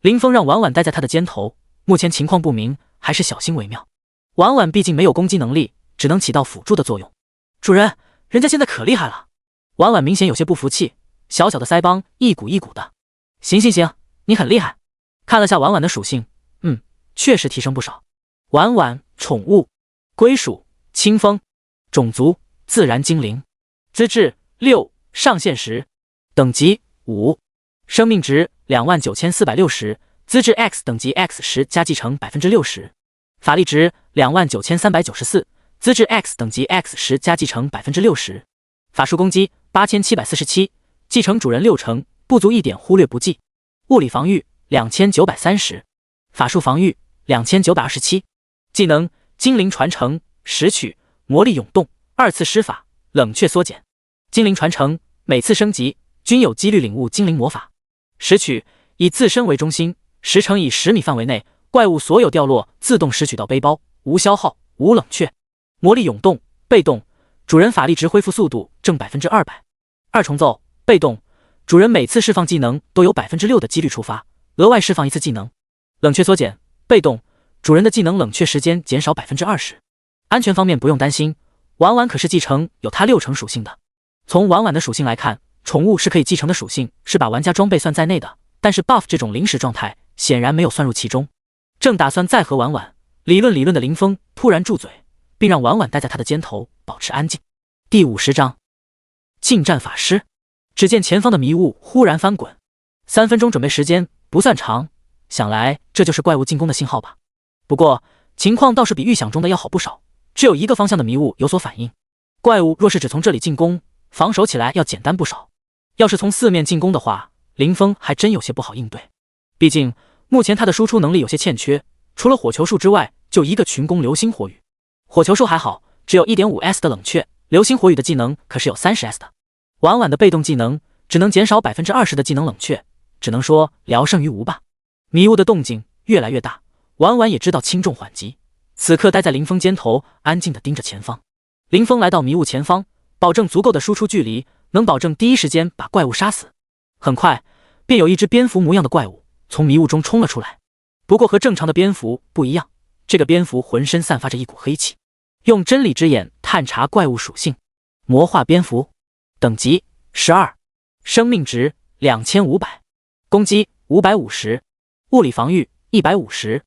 林峰让婉婉待在他的肩头，目前情况不明，还是小心为妙。婉婉毕竟没有攻击能力，只能起到辅助的作用。主人，人家现在可厉害了。婉婉明显有些不服气，小小的腮帮一鼓一鼓的。行行行，你很厉害。看了下婉婉的属性，确实提升不少。婉婉宠物归属清风，种族自然精灵，资质6，上限10，等级5，生命值29460，资质 X 等级 X10加继承 60%， 法力值29394，资质 X 等级 X10加继承 60%， 法术攻击8747，继承主人6成，不足1点忽略不计。物理防御2930，法术防御2927。技能精灵传承拾取魔力涌动2次施法冷却缩减。精灵传承每次升级均有几率领悟精灵魔法。拾取以自身为中心，10乘以10米范围内怪物所有掉落自动拾取到背包，无消耗无冷却。魔力涌动被动，主人法力值恢复速度正 200%。 二重奏被动，主人每次释放技能都有 6% 的几率触发，额外释放一次技能。冷却缩减被动，主人的技能冷却时间减少 20%。 安全方面不用担心，婉婉可是继承有他6成属性的。从婉婉的属性来看，宠物是可以继承的属性，是把玩家装备算在内的，但是 buff 这种临时状态显然没有算入其中。正打算再和婉婉理论的林峰突然住嘴，并让婉婉待在他的肩头保持安静。第50章近战法师。只见前方的迷雾忽然翻滚，3分钟准备时间不算长，想来这就是怪物进攻的信号吧。不过情况倒是比预想中的要好不少，只有一个方向的迷雾有所反应。怪物若是只从这里进攻，防守起来要简单不少。要是从4面进攻的话，林峰还真有些不好应对。毕竟目前他的输出能力有些欠缺，除了火球术之外，就一个群攻流星火雨。火球术还好，只有 1.5S 的冷却，流星火雨的技能可是有 30S 的。婉婉的被动技能只能减少 20% 的技能冷却，只能说聊胜于无吧。迷雾的动静越来越大，婉婉也知道轻重缓急，此刻待在林峰肩头，安静地盯着前方。林峰来到迷雾前方，保证足够的输出距离，能保证第一时间把怪物杀死。很快便有一只蝙蝠模样的怪物从迷雾中冲了出来，不过和正常的蝙蝠不一样，这个蝙蝠浑身散发着一股黑气。用真理之眼探查怪物属性，魔化蝙蝠，等级12，生命值2500，攻击550，物理防御150，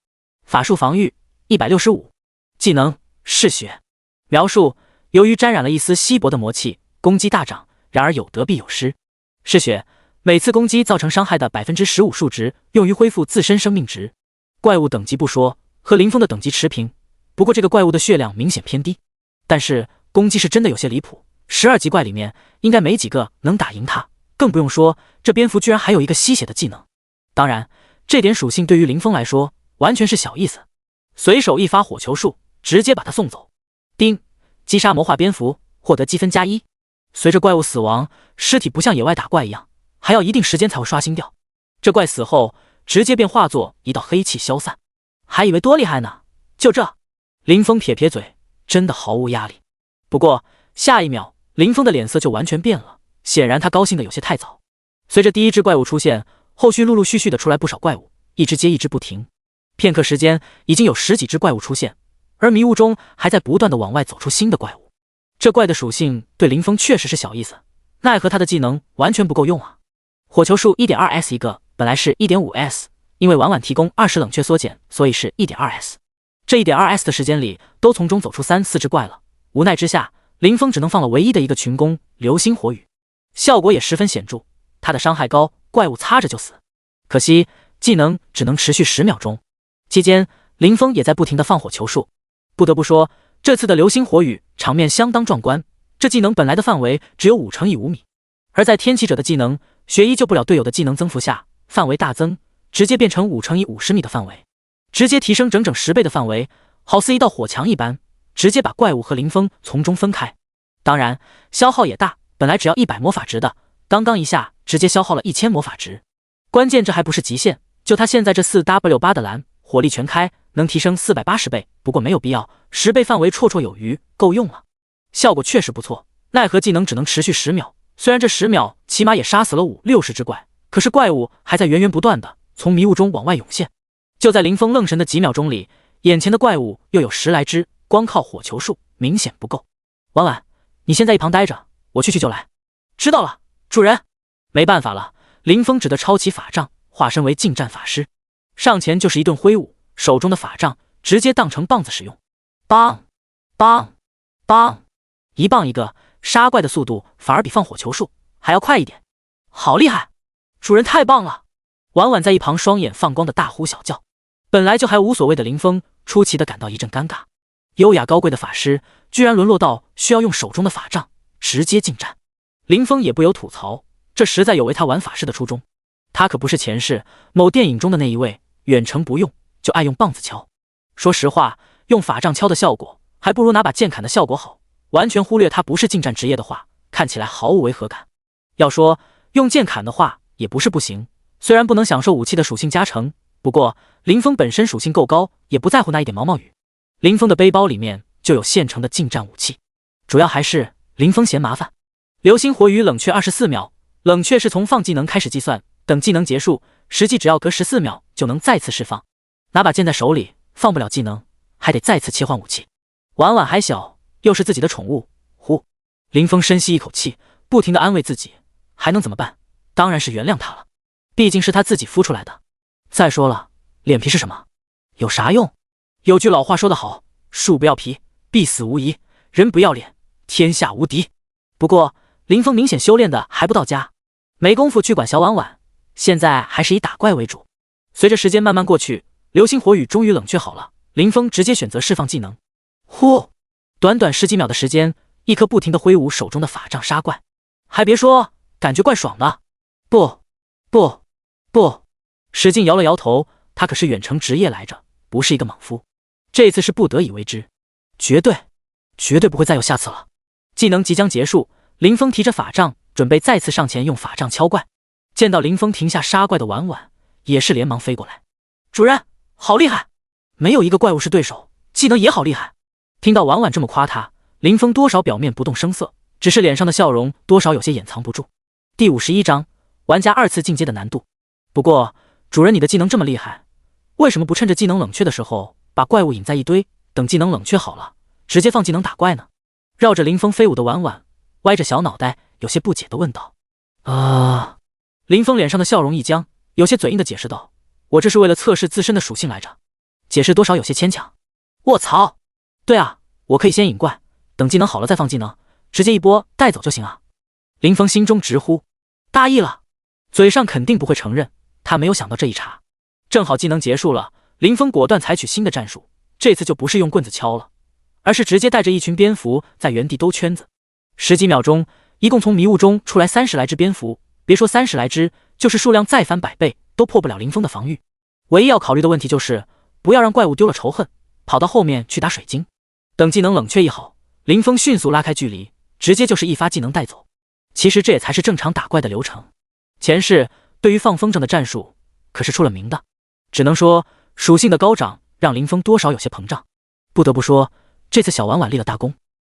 法术防御165，技能嗜血。描述：由于沾染了一丝稀薄的魔气，攻击大涨，然而有得必有失。嗜血每次攻击造成伤害的 15% 数值用于恢复自身生命值。怪物等级不说，和林峰的等级持平，不过这个怪物的血量明显偏低，但是攻击是真的有些离谱，12级怪里面应该没几个能打赢他，更不用说这蝙蝠居然还有一个吸血的技能。当然这点属性对于林峰来说完全是小意思，随手一发火球术直接把他送走。丁，击杀魔化蝙蝠，获得积分+1。随着怪物死亡，尸体不像野外打怪一样还要一定时间才会刷新掉，这怪死后直接便化作一道黑气消散。还以为多厉害呢，就这。林峰撇撇嘴，真的毫无压力。不过下一秒林峰的脸色就完全变了，显然他高兴的有些太早。随着第一只怪物出现，后续陆陆续续的出来不少怪物，一只接一只不停。片刻时间已经有10几只怪物出现，而迷雾中还在不断的往外走出新的怪物。这怪的属性对林峰确实是小意思，奈何他的技能完全不够用啊！火球术 1.2S 一个，本来是 1.5S， 因为婉婉提供20冷却缩减，所以是 1.2S。这 1.2S 的时间里，都从中走出3、4只怪了。无奈之下，林峰只能放了唯一的一个群攻流星火雨，效果也十分显著。他的伤害高，怪物擦着就死。可惜技能只能持续10秒钟，期间林峰也在不停的放火球术。不得不说，这次的流星火雨场面相当壮观。这技能本来的范围只有5乘以5米，而在天启者的技能学医救不了队友的技能增幅下，范围大增，直接变成5乘以50米的范围，直接提升整整10倍的范围，好似一道火墙一般，直接把怪物和林峰从中分开。当然消耗也大，本来只要100魔法值的，刚刚一下直接消耗了1000魔法值。关键这还不是极限，就他现在这 4W8 的蓝火力全开，能提升480倍，不过没有必要，10倍范围绰绰有余，够用了。效果确实不错，奈何技能只能持续10秒，虽然这10秒起码也杀死了5、60只怪，可是怪物还在源源不断的从迷雾中往外涌现。就在林峰愣神的几秒钟里，眼前的怪物又有10来只，光靠火球术明显不够。婉婉，你先在一旁待着，我去就来。知道了，主人。没办法了，林峰只得抄起法杖，化身为近战法师，上前就是一顿挥舞，手中的法杖直接当成棒子使用，棒棒棒，一棒一个，杀怪的速度反而比放火球术还要快一点。好厉害，主人太棒了！婉婉在一旁双眼放光的大呼小叫。本来就还无所谓的林峰出奇的感到一阵尴尬，优雅高贵的法师居然沦落到需要用手中的法杖直接近战。林峰也不由吐槽，这实在有违他玩法师的初衷。他可不是前世某电影中的那一位，远程不用就爱用棒子敲。说实话，用法杖敲的效果还不如拿把剑砍的效果好。完全忽略他不是近战职业的话，看起来毫无违和感。要说用剑砍的话也不是不行，虽然不能享受武器的属性加成，不过林峰本身属性够高，也不在乎那一点毛毛雨。林峰的背包里面就有现成的近战武器，主要还是林峰嫌麻烦。流星火雨冷却24秒，冷却是从放技能开始计算，等技能结束，实际只要隔14秒就能再次释放。拿把剑在手里，放不了技能，还得再次切换武器。婉婉还小，又是自己的宠物，林峰深吸一口气，不停地安慰自己，还能怎么办？当然是原谅他了，毕竟是他自己孵出来的。再说了，脸皮是什么？有啥用？有句老话说得好，树不要皮，必死无疑；人不要脸，天下无敌。不过林峰明显修炼的还不到家，没工夫去管小婉婉，现在还是以打怪为主。随着时间慢慢过去，流星火雨终于冷却好了，林峰直接选择释放技能。短短10几秒的时间，一颗不停地挥舞手中的法杖杀怪，还别说，感觉怪爽的。不，使劲摇了摇头，他可是远程职业来着，不是一个莽夫。这次是不得已为之，绝对不会再有下次了。技能即将结束，林峰提着法杖，准备再次上前用法杖敲怪。见到林峰停下杀怪的婉婉，也是连忙飞过来。主人，好厉害！没有一个怪物是对手，技能也好厉害。听到婉婉这么夸他，林峰多少表面不动声色，只是脸上的笑容多少有些掩藏不住。第51章，玩家2次进阶的难度。不过，主人你的技能这么厉害，为什么不趁着技能冷却的时候把怪物引在一堆，等技能冷却好了，直接放技能打怪呢？绕着林峰飞舞的婉婉歪着小脑袋，有些不解地问道。林峰脸上的笑容一僵，有些嘴硬地解释道：“我这是为了测试自身的属性来着。”解释多少有些牵强。卧槽！对啊，我可以先引怪，等技能好了再放技能，直接一波带走就行啊。林峰心中直呼，大意了，嘴上肯定不会承认，他没有想到这一茬。正好技能结束了，林峰果断采取新的战术，这次就不是用棍子敲了，而是直接带着一群蝙蝠在原地兜圈子。10几秒钟，一共从迷雾中出来30来只蝙蝠，别说30来只，就是数量再翻100倍都破不了林峰的防御。唯一要考虑的问题就是不要让怪物丢了仇恨，跑到后面去打水晶。等技能冷却一好，林峰迅速拉开距离，直接就是一发技能带走。其实这也才是正常打怪的流程。前世对于放风筝的战术可是出了名的，只能说属性的高涨让林峰多少有些膨胀。不得不说，这次小婉婉立了大功。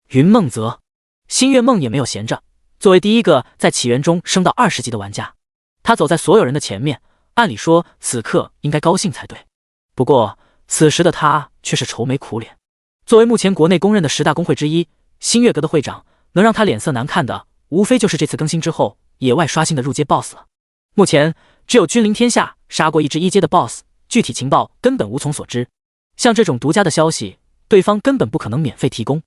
云梦泽、星月梦也没有闲着，作为第一个在起源中升到20级的玩家，他走在所有人的前面，按理说此刻应该高兴才对。不过此时的他却是愁眉苦脸。作为目前国内公认的10大公会之一，星月阁的会长能让他脸色难看的，无非就是这次更新之后野外刷新的入阶 BOSS 了。目前只有君临天下杀过一只1阶的 BOSS， 具体情报根本无从所知。像这种独家的消息，对方根本不可能免费提供。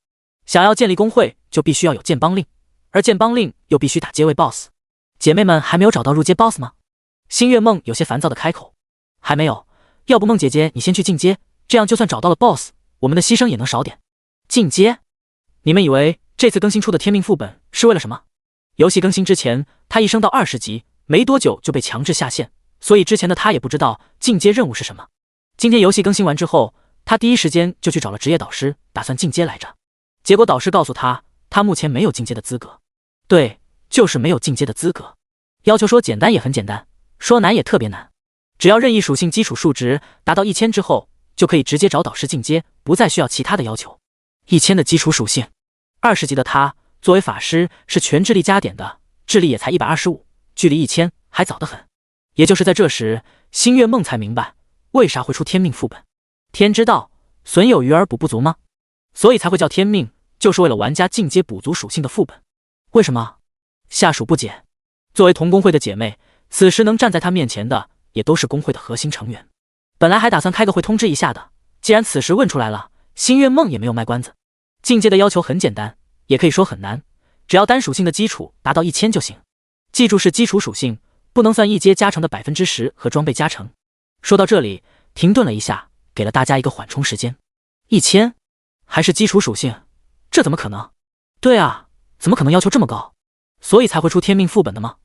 想要建立工会，就必须要有剑帮令，而剑帮令又必须打阶位 BOSS。姐妹们还没有找到入阶 BOSS 吗？星月梦有些烦躁的开口。还没有，要不梦姐姐你先去进阶，这样就算找到了 BOSS， 我们的牺牲也能少点。进阶？你们以为这次更新出的天命副本是为了什么？游戏更新之前，他一升到20级，没多久就被强制下线，所以之前的他也不知道进阶任务是什么。今天游戏更新完之后，他第一时间就去找了职业导师，打算进阶来着。结果导师告诉他，他目前没有进阶的资格。对，就是没有进阶的资格。要求说简单也很简单，说难也特别难。只要任意属性基础数值达到1000之后，就可以直接找导师进阶，不再需要其他的要求。1000的基础属性，20级的他作为法师是全智力加点的，智力也才125，距离1000还早得很。也就是在这时，星月梦才明白为啥会出天命副本。天之道，损有余而补不足吗？所以才会叫天命，就是为了玩家进阶补足属性的副本。为什么？下属不解。作为同工会的姐妹，此时能站在他面前的也都是工会的核心成员。本来还打算开个会通知一下的，既然此时问出来了，星月梦也没有卖关子。进阶的要求很简单，也可以说很难，只要单属性的基础达到1000就行。记住是基础属性，不能算一阶加成的10%和装备加成。说到这里，停顿了一下，给了大家一个缓冲时间。1000还是基础属性，这怎么可能？对啊，怎么可能要求这么高？所以才会出天命副本的吗？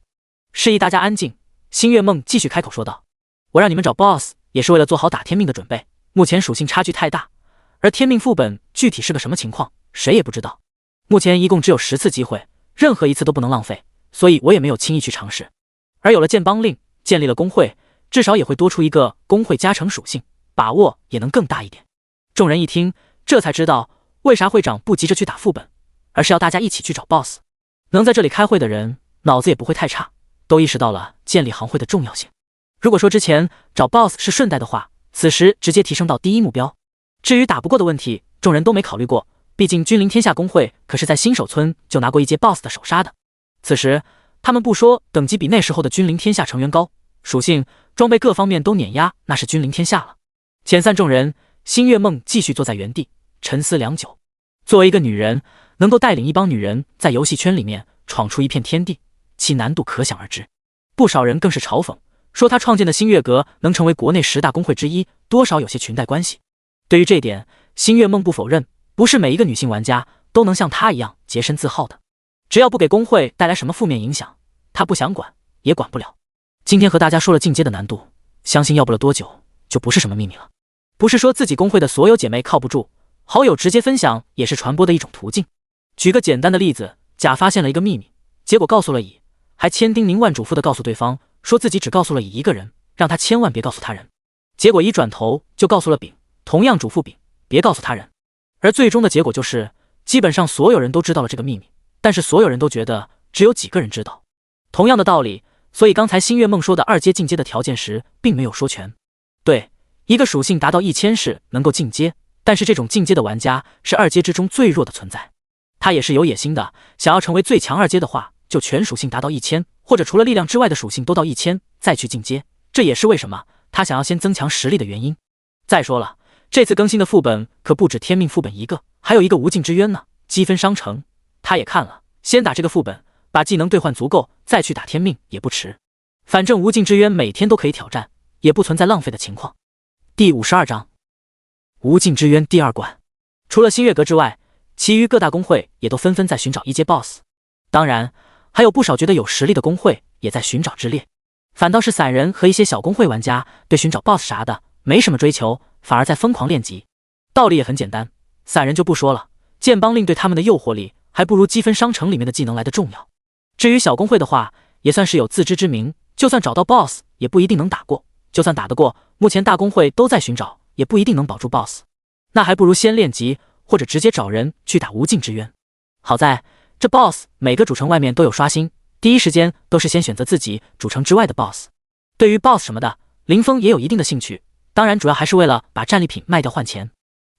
示意大家安静，星月梦继续开口说道：我让你们找 BOSS 也是为了做好打天命的准备，目前属性差距太大，而天命副本具体是个什么情况，谁也不知道。目前一共只有10次机会，任何一次都不能浪费，所以我也没有轻易去尝试。而有了剑帮令，建立了工会，至少也会多出一个工会加成属性，把握也能更大一点。众人一听，这才知道为啥会长不急着去打副本，而是要大家一起去找 BOSS。 能在这里开会的人脑子也不会太差，都意识到了建立行会的重要性。如果说之前找 BOSS 是顺带的话，此时直接提升到第一目标。至于打不过的问题，众人都没考虑过，毕竟君临天下工会可是在新手村就拿过一阶 BOSS 的首杀的。此时他们不说等级比那时候的君临天下成员高，属性装备各方面都碾压那是君临天下了。遣散众人，星月梦继续坐在原地沉思良久。作为一个女人，能够带领一帮女人在游戏圈里面闯出一片天地，其难度可想而知。不少人更是嘲讽，说她创建的星月阁能成为国内10大工会之一，多少有些裙带关系。对于这点，星月梦不否认，不是每一个女性玩家都能像她一样洁身自好的。只要不给工会带来什么负面影响，她不想管也管不了。今天和大家说了进阶的难度，相信要不了多久就不是什么秘密了。不是说自己工会的所有姐妹靠不住，好友直接分享也是传播的一种途径。举个简单的例子，甲发现了一个秘密，结果告诉了乙，还千叮咛万嘱咐的告诉对方，说自己只告诉了乙一个人，让他千万别告诉他人。结果乙转头就告诉了丙，同样嘱咐丙别告诉他人。而最终的结果就是，基本上所有人都知道了这个秘密，但是所有人都觉得只有几个人知道。同样的道理，所以刚才星月梦说的2阶进阶的条件时，并没有说全。对，一个属性达到1000是能够进阶，但是这种进阶的玩家是2阶之中最弱的存在。他也是有野心的，想要成为最强2阶的话，就全属性达到1000，或者除了力量之外的属性都到1000，再去进阶。这也是为什么他想要先增强实力的原因。再说了，这次更新的副本可不止天命副本一个，还有一个无尽之渊呢，积分商城。他也看了，先打这个副本，把技能兑换足够，再去打天命也不迟。反正无尽之渊每天都可以挑战，也不存在浪费的情况。第52章无尽之渊第2关。除了星月阁之外，其余各大工会也都纷纷在寻找1阶 BOSS， 当然还有不少觉得有实力的工会也在寻找之列。反倒是散人和一些小工会玩家对寻找 BOSS 啥的没什么追求，反而在疯狂练级。道理也很简单，散人就不说了，剑帮令对他们的诱惑力还不如积分商城里面的技能来的重要。至于小工会的话，也算是有自知之明，就算找到 BOSS 也不一定能打过，就算打得过，目前大工会都在寻找，也不一定能保住 BOSS。 那还不如先练级，或者直接找人去打无尽之渊。好在这 BOSS 每个主城外面都有刷新，第一时间都是先选择自己主城之外的 BOSS。 对于 BOSS 什么的，林峰也有一定的兴趣，当然主要还是为了把战利品卖掉换钱。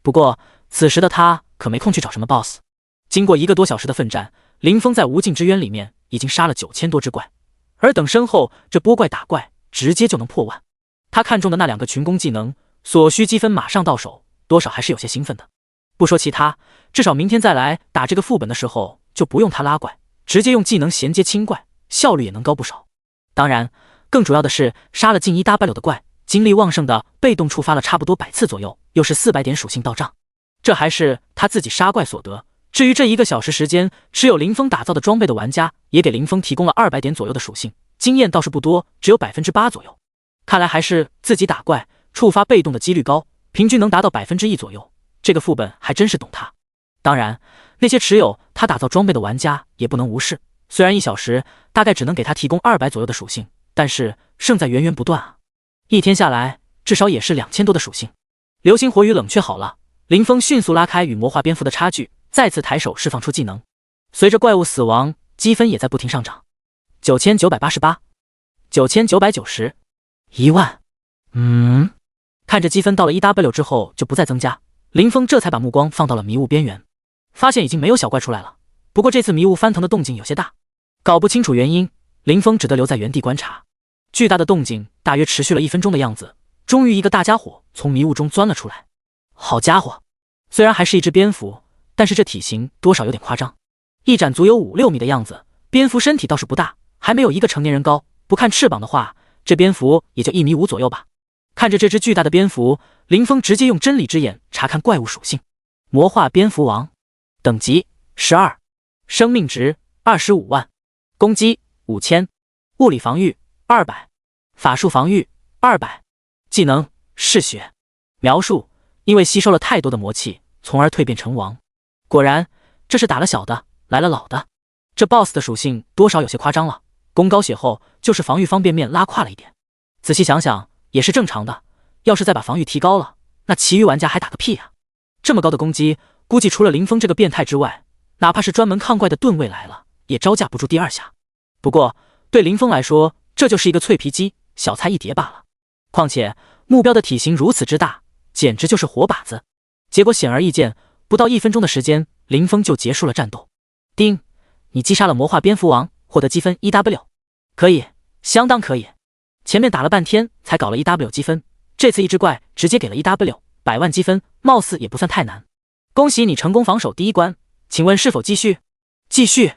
不过此时的他可没空去找什么 BOSS。经过1个多小时的奋战，林峰在无尽之渊里面已经杀了9000多只怪，而等身后这波怪打怪直接就能破万。他看中的那2个群攻技能，所需积分马上到手，多少还是有些兴奋的。不说其他，至少明天再来打这个副本的时候就不用他拉怪，直接用技能衔接清怪，效率也能高不少。当然，更主要的是杀了近1W的怪，精力旺盛的被动触发了差不多100次左右，又是400点属性到账，这还是他自己杀怪所得。至于这1个小时时间，持有林峰打造的装备的玩家也给林峰提供了200点左右的属性，经验倒是不多，只有8%左右。看来还是自己打怪触发被动的几率高，平均能达到1%左右。这个副本还真是懂他。当然，那些持有他打造装备的玩家也不能无视，虽然1小时大概只能给他提供200左右的属性，但是胜在源源不断啊！一天下来至少也是2000多的属性。流星火雨冷却好了，林峰迅速拉开与魔化蝙蝠的差距，再次抬手释放出技能。随着怪物死亡，积分也在不停上涨，9988、9990、10000。看着积分到了1W 之后就不再增加，林峰这才把目光放到了迷雾边缘，发现已经没有小怪出来了。不过这次迷雾翻腾的动静有些大，搞不清楚原因，林峰只得留在原地观察。巨大的动静大约持续了1分钟的样子，终于一个大家伙从迷雾中钻了出来。好家伙，虽然还是一只蝙蝠，但是这体型多少有点夸张，一展足有5-6米的样子。蝙蝠身体倒是不大，还没有一个成年人高，不看翅膀的话，这蝙蝠也就1.5米左右吧。看着这只巨大的蝙蝠，林峰直接用真理之眼查看怪物属性。魔化蝙蝠王，等级12，生命值25万，攻击5000，物理防御200，法术防御200，技能嗜血。描述：因为吸收了太多的魔气，从而蜕变成王。果然，这是打了小的，来了老的。这 BOSS 的属性多少有些夸张了，攻高血后就是防御方便面拉胯了一点。仔细想想也是正常的，要是再把防御提高了，那其余玩家还打个屁啊！这么高的攻击，估计除了林峰这个变态之外，哪怕是专门抗怪的盾位来了，也招架不住第2下。不过对林峰来说，这就是一个脆皮鸡，小菜一碟罢了。况且目标的体型如此之大，简直就是活靶子。结果显而易见，不到1分钟的时间，林峰就结束了战斗。丁，你击杀了魔化蝙蝠王，获得积分1W。可以，相当可以。前面打了半天才搞了1W 积分，这次一只怪直接给了1W，100万积分，貌似也不算太难。恭喜你成功防守第1关，请问是否继续？继续？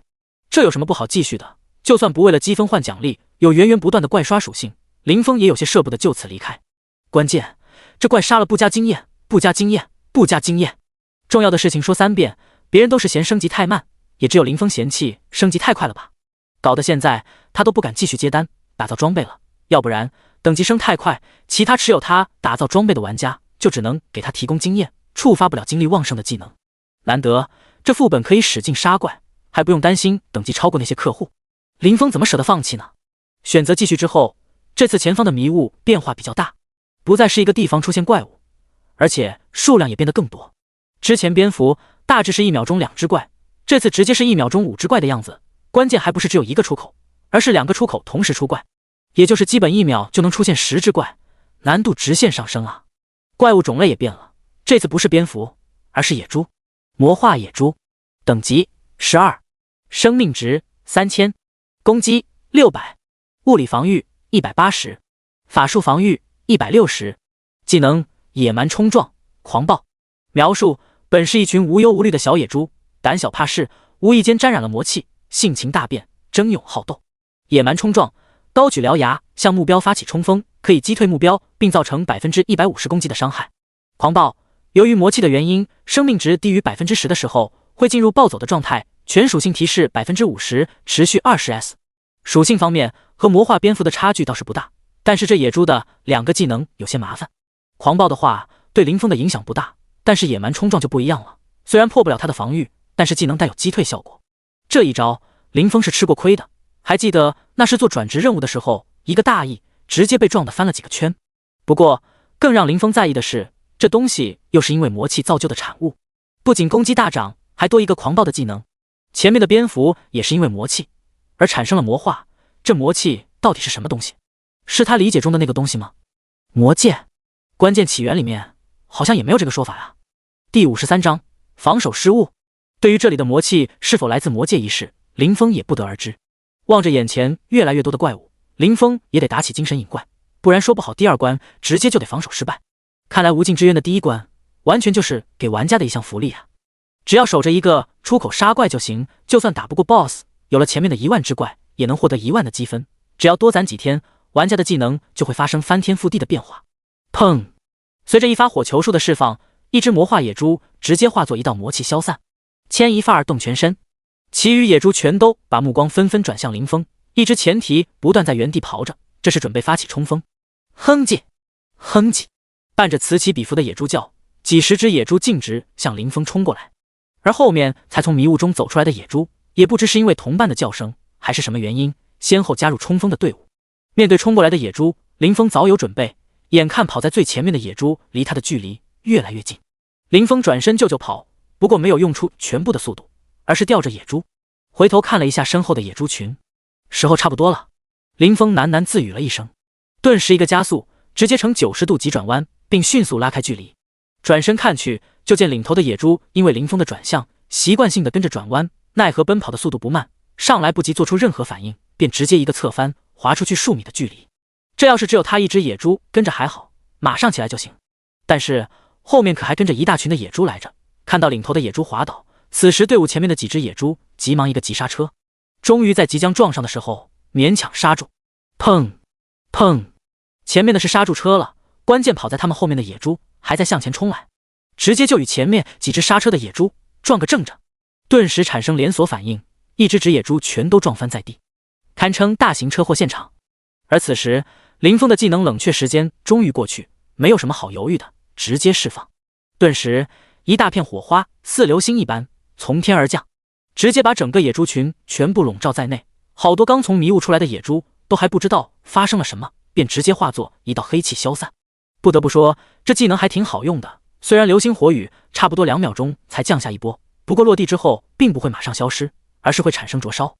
这有什么不好继续的？就算不为了积分换奖励，有源源不断的怪刷属性，林峰也有些舍不得就此离开。关键，这怪杀了不加经验，不加经验，不加经验。重要的事情说3遍，别人都是嫌升级太慢，也只有林峰嫌弃升级太快了吧？搞得现在他都不敢继续接单打造装备了，要不然等级升太快，其他持有他打造装备的玩家就只能给他提供经验，触发不了精力旺盛的技能。难得这副本可以使劲杀怪，还不用担心等级超过那些客户，林峰怎么舍得放弃呢？选择继续之后，这次前方的迷雾变化比较大，不再是一个地方出现怪物，而且数量也变得更多。之前蝙蝠大致是1秒钟2只怪，这次直接是1秒钟5只怪的样子。关键还不是只有1个出口，而是2个出口同时出怪，也就是基本1秒就能出现10只怪，难度直线上升啊！怪物种类也变了，这次不是蝙蝠，而是野猪。魔化野猪，等级12，生命值3000，攻击600，物理防御180，法术防御160，技能野蛮冲撞、狂暴。描述：本是一群无忧无虑的小野猪，胆小怕事，无意间沾染了魔气，性情大变，争勇好斗。野蛮冲撞，高举獠牙向目标发起冲锋，可以击退目标并造成150%攻击的伤害。狂暴，由于魔气的原因，生命值低于10%的时候会进入暴走的状态，全属性提示50%，持续20S。属性方面和魔化蝙蝠的差距倒是不大，但是这野猪的2个技能有些麻烦。狂暴的话对林峰的影响不大，但是野蛮冲撞就不一样了，虽然破不了他的防御，但是技能带有击退效果。这一招林峰是吃过亏的，还记得那是做转职任务的时候，一个大意直接被撞得翻了几个圈。不过更让林峰在意的是，这东西又是因为魔气造就的产物，不仅攻击大涨，还多一个狂暴的技能。前面的蝙蝠也是因为魔气而产生了魔化，这魔气到底是什么东西？是他理解中的那个东西吗？魔戒，关键起源里面好像也没有这个说法呀。第53章防守失误，对于这里的魔气是否来自魔界一事，林峰也不得而知。望着眼前越来越多的怪物，林峰也得打起精神引怪，不然说不好第二关直接就得防守失败。看来无尽之渊的第一关完全就是给玩家的一项福利啊！只要守着一个出口杀怪就行，就算打不过 BOSS， 有了前面的1万只怪，也能获得1万的积分。只要多攒几天，玩家的技能就会发生翻天覆地的变化。砰！随着一发火球术的释放，一只魔化野猪直接化作一道魔气消散。牵一发而动全身，其余野猪全都把目光纷纷转向林峰，一只前蹄不断在原地刨着，这是准备发起冲锋。哼唧，哼唧，伴着此起彼伏的野猪叫，几十只野猪径直向林峰冲过来。而后面才从迷雾中走出来的野猪，也不知是因为同伴的叫声，还是什么原因，先后加入冲锋的队伍。面对冲过来的野猪，林峰早有准备，眼看跑在最前面的野猪离他的距离越来越近，林峰转身就跑，不过没有用出全部的速度，而是吊着野猪，回头看了一下身后的野猪群，时候差不多了。林峰喃喃自语了一声，顿时一个加速，直接呈90度急转弯，并迅速拉开距离。转身看去，就见领头的野猪因为林峰的转向，习惯性的跟着转弯，奈何奔跑的速度不慢，上来不及做出任何反应，便直接一个侧翻，滑出去数米的距离。这要是只有他一只野猪跟着还好，马上起来就行。但是后面可还跟着一大群的野猪来着，看到领头的野猪滑倒，此时队伍前面的几只野猪急忙一个急刹车，终于在即将撞上的时候勉强刹住。砰砰，前面的是刹住车了，关键跑在他们后面的野猪还在向前冲来，直接就与前面几只刹车的野猪撞个正着，顿时产生连锁反应，一只野猪全都撞翻在地，堪称大型车祸现场。而此时林峰的技能冷却时间终于过去，没有什么好犹豫的，直接释放。顿时一大片火花似流星一般从天而降，直接把整个野猪群全部笼罩在内。好多刚从迷雾出来的野猪都还不知道发生了什么，便直接化作一道黑气消散。不得不说，这技能还挺好用的，虽然流星火雨差不多2秒钟才降下一波，不过落地之后并不会马上消失，而是会产生灼烧。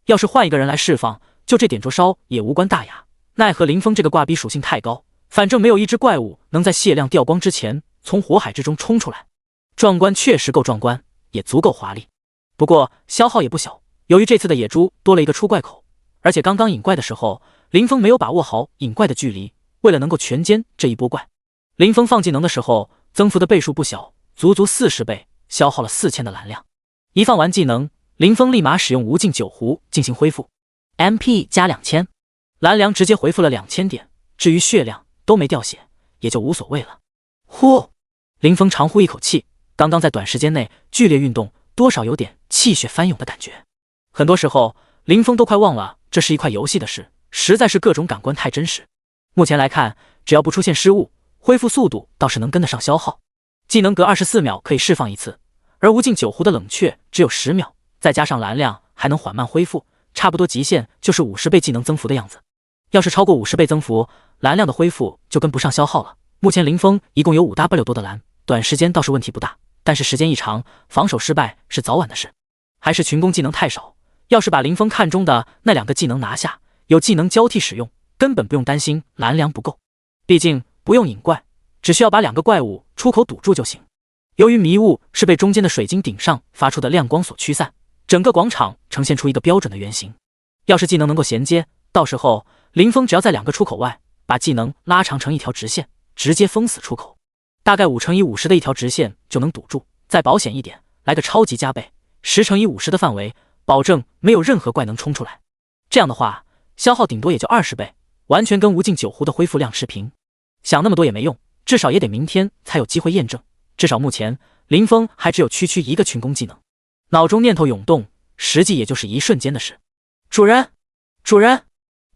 要是换一个人来释放，就这点灼烧也无关大雅，奈何林峰这个挂逼属性太高，反正没有一只怪物能在血量掉光之前从火海之中冲出来。壮观确实够壮观，也足够华丽，不过消耗也不小。由于这次的野猪多了一个出怪口，而且刚刚引怪的时候林峰没有把握好引怪的距离，为了能够全歼这一波怪，林峰放技能的时候增幅的倍数不小，足足40倍，消耗了4000的蓝量。一放完技能，林峰立马使用无尽酒壶进行恢复， MP 加2000，蓝量直接回复了2000点，至于血量都没掉血，也就无所谓了。呼，林峰长呼一口气，刚刚在短时间内剧烈运动，多少有点气血翻涌的感觉。很多时候林峰都快忘了这是一块游戏的事，实在是各种感官太真实。目前来看，只要不出现失误，恢复速度倒是能跟得上消耗。技能隔24秒可以释放一次，而无尽酒壶的冷却只有10秒，再加上蓝量还能缓慢恢复，差不多极限就是50倍技能增幅的样子。要是超过50倍增幅，蓝量的恢复就跟不上消耗了。目前林峰一共有5W 多的蓝，短时间倒是问题不大，但是时间一长，防守失败是早晚的事。还是群攻技能太少，要是把林峰看中的那2个技能拿下，有技能交替使用，根本不用担心蓝量不够。毕竟不用引怪，只需要把2个怪物出口堵住就行。由于迷雾是被中间的水晶顶上发出的亮光所驱散，整个广场呈现出一个标准的圆形。要是技能能够衔接，到时候林峰只要在2个出口外把技能拉长成一条直线，直接封死出口，大概5×50的一条直线就能堵住。再保险一点，来个超级加倍，10×50的范围，保证没有任何怪能冲出来。这样的话，消耗顶多也就20倍，完全跟无尽酒壶的恢复量持平。想那么多也没用，至少也得明天才有机会验证。至少目前林峰还只有区一个群攻技能。脑中念头涌动，实际也就是一瞬间的事。主人，主人！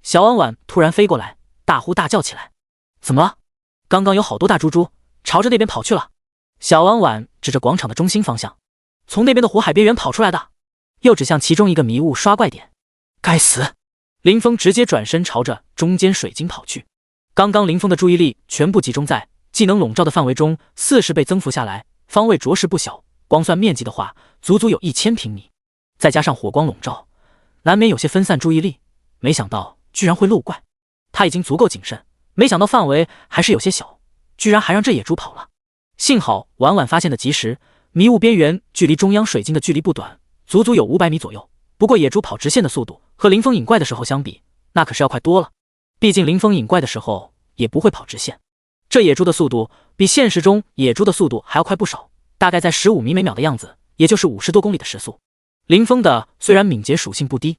小婉婉突然飞过来，大呼大叫起来。怎么了？刚刚有好多大猪猪朝着那边跑去了。小婉婉指着广场的中心方向，从那边的火海边缘跑出来的，又指向其中一个迷雾刷怪点。该死！林峰直接转身朝着中间水晶跑去。刚刚林峰的注意力全部集中在技能笼罩的范围中，40倍增幅下来，方位着实不小，光算面积的话，足足有1000平米。再加上火光笼罩，难免有些分散注意力。没想到居然会漏怪，他已经足够谨慎，没想到范围还是有些小，居然还让这野猪跑了。幸好婉婉发现的及时，迷雾边缘距离中央水晶的距离不短，足足有500米左右。不过野猪跑直线的速度和林峰引怪的时候相比，那可是要快多了。毕竟林峰引怪的时候也不会跑直线，这野猪的速度比现实中野猪的速度还要快不少，大概在15米每秒的样子，也就是50多公里的时速。林峰的虽然敏捷属性不低，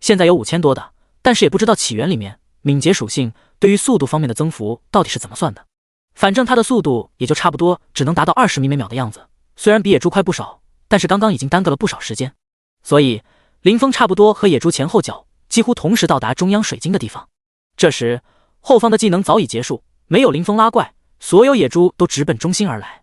现在有5000多的，但是也不知道起源里面敏捷属性对于速度方面的增幅到底是怎么算的。反正他的速度也就差不多只能达到20米每秒的样子，虽然比野猪快不少，但是刚刚已经耽搁了不少时间。所以林峰差不多和野猪前后脚几乎同时到达中央水晶的地方。这时后方的技能早已结束，没有林峰拉怪，所有野猪都直奔中心而来。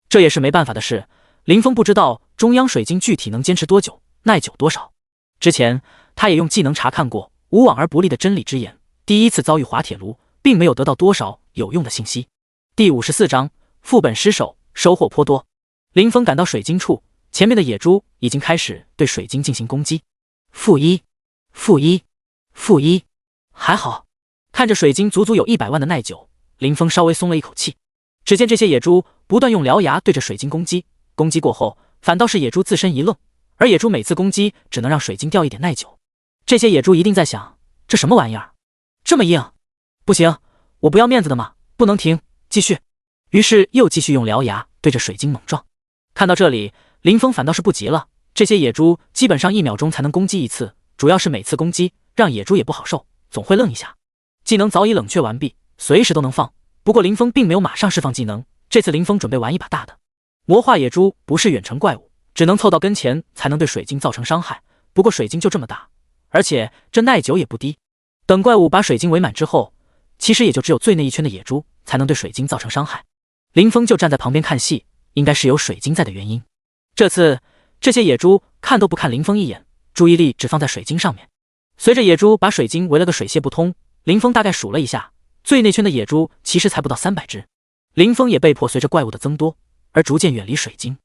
这也是没办法的事，林峰不知道中央水晶具体能坚持多久，耐久多少。之前他也用技能查看过无往而不利的真理之眼，第一次遭遇滑铁卢，并没有得到多少有用的信息。第54章副本失手，收获颇多。林峰赶到水晶处，前面的野猪已经开始对水晶进行攻击。负一，还好。看着水晶足足有100万的耐久，林峰稍微松了一口气。只见这些野猪不断用獠牙对着水晶攻击，攻击过后反倒是野猪自身一愣，而野猪每次攻击只能让水晶掉一点耐久。这些野猪一定在想，这什么玩意儿，这么硬，不行，我不要面子的嘛，不能停，继续。于是又继续用獠牙对着水晶猛撞。看到这里，林峰反倒是不急了，这些野猪基本上1秒钟才能攻击一次，主要是每次攻击让野猪也不好受，总会愣一下。技能早已冷却完毕，随时都能放。不过林峰并没有马上释放技能，这次林峰准备玩一把大的。魔化野猪不是远程怪物，只能凑到跟前才能对水晶造成伤害，不过水晶就这么大，而且这耐久也不低。等怪物把水晶围满之后，其实也就只有最内一圈的野猪才能对水晶造成伤害。林峰就站在旁边看戏，应该是有水晶在的原因。这次这些野猪看都不看林峰一眼，注意力只放在水晶上面。随着野猪把水晶围了个水泄不通，林峰大概数了一下，最内圈的野猪其实才不到300只。林峰也被迫随着怪物的增多而逐渐远离水晶。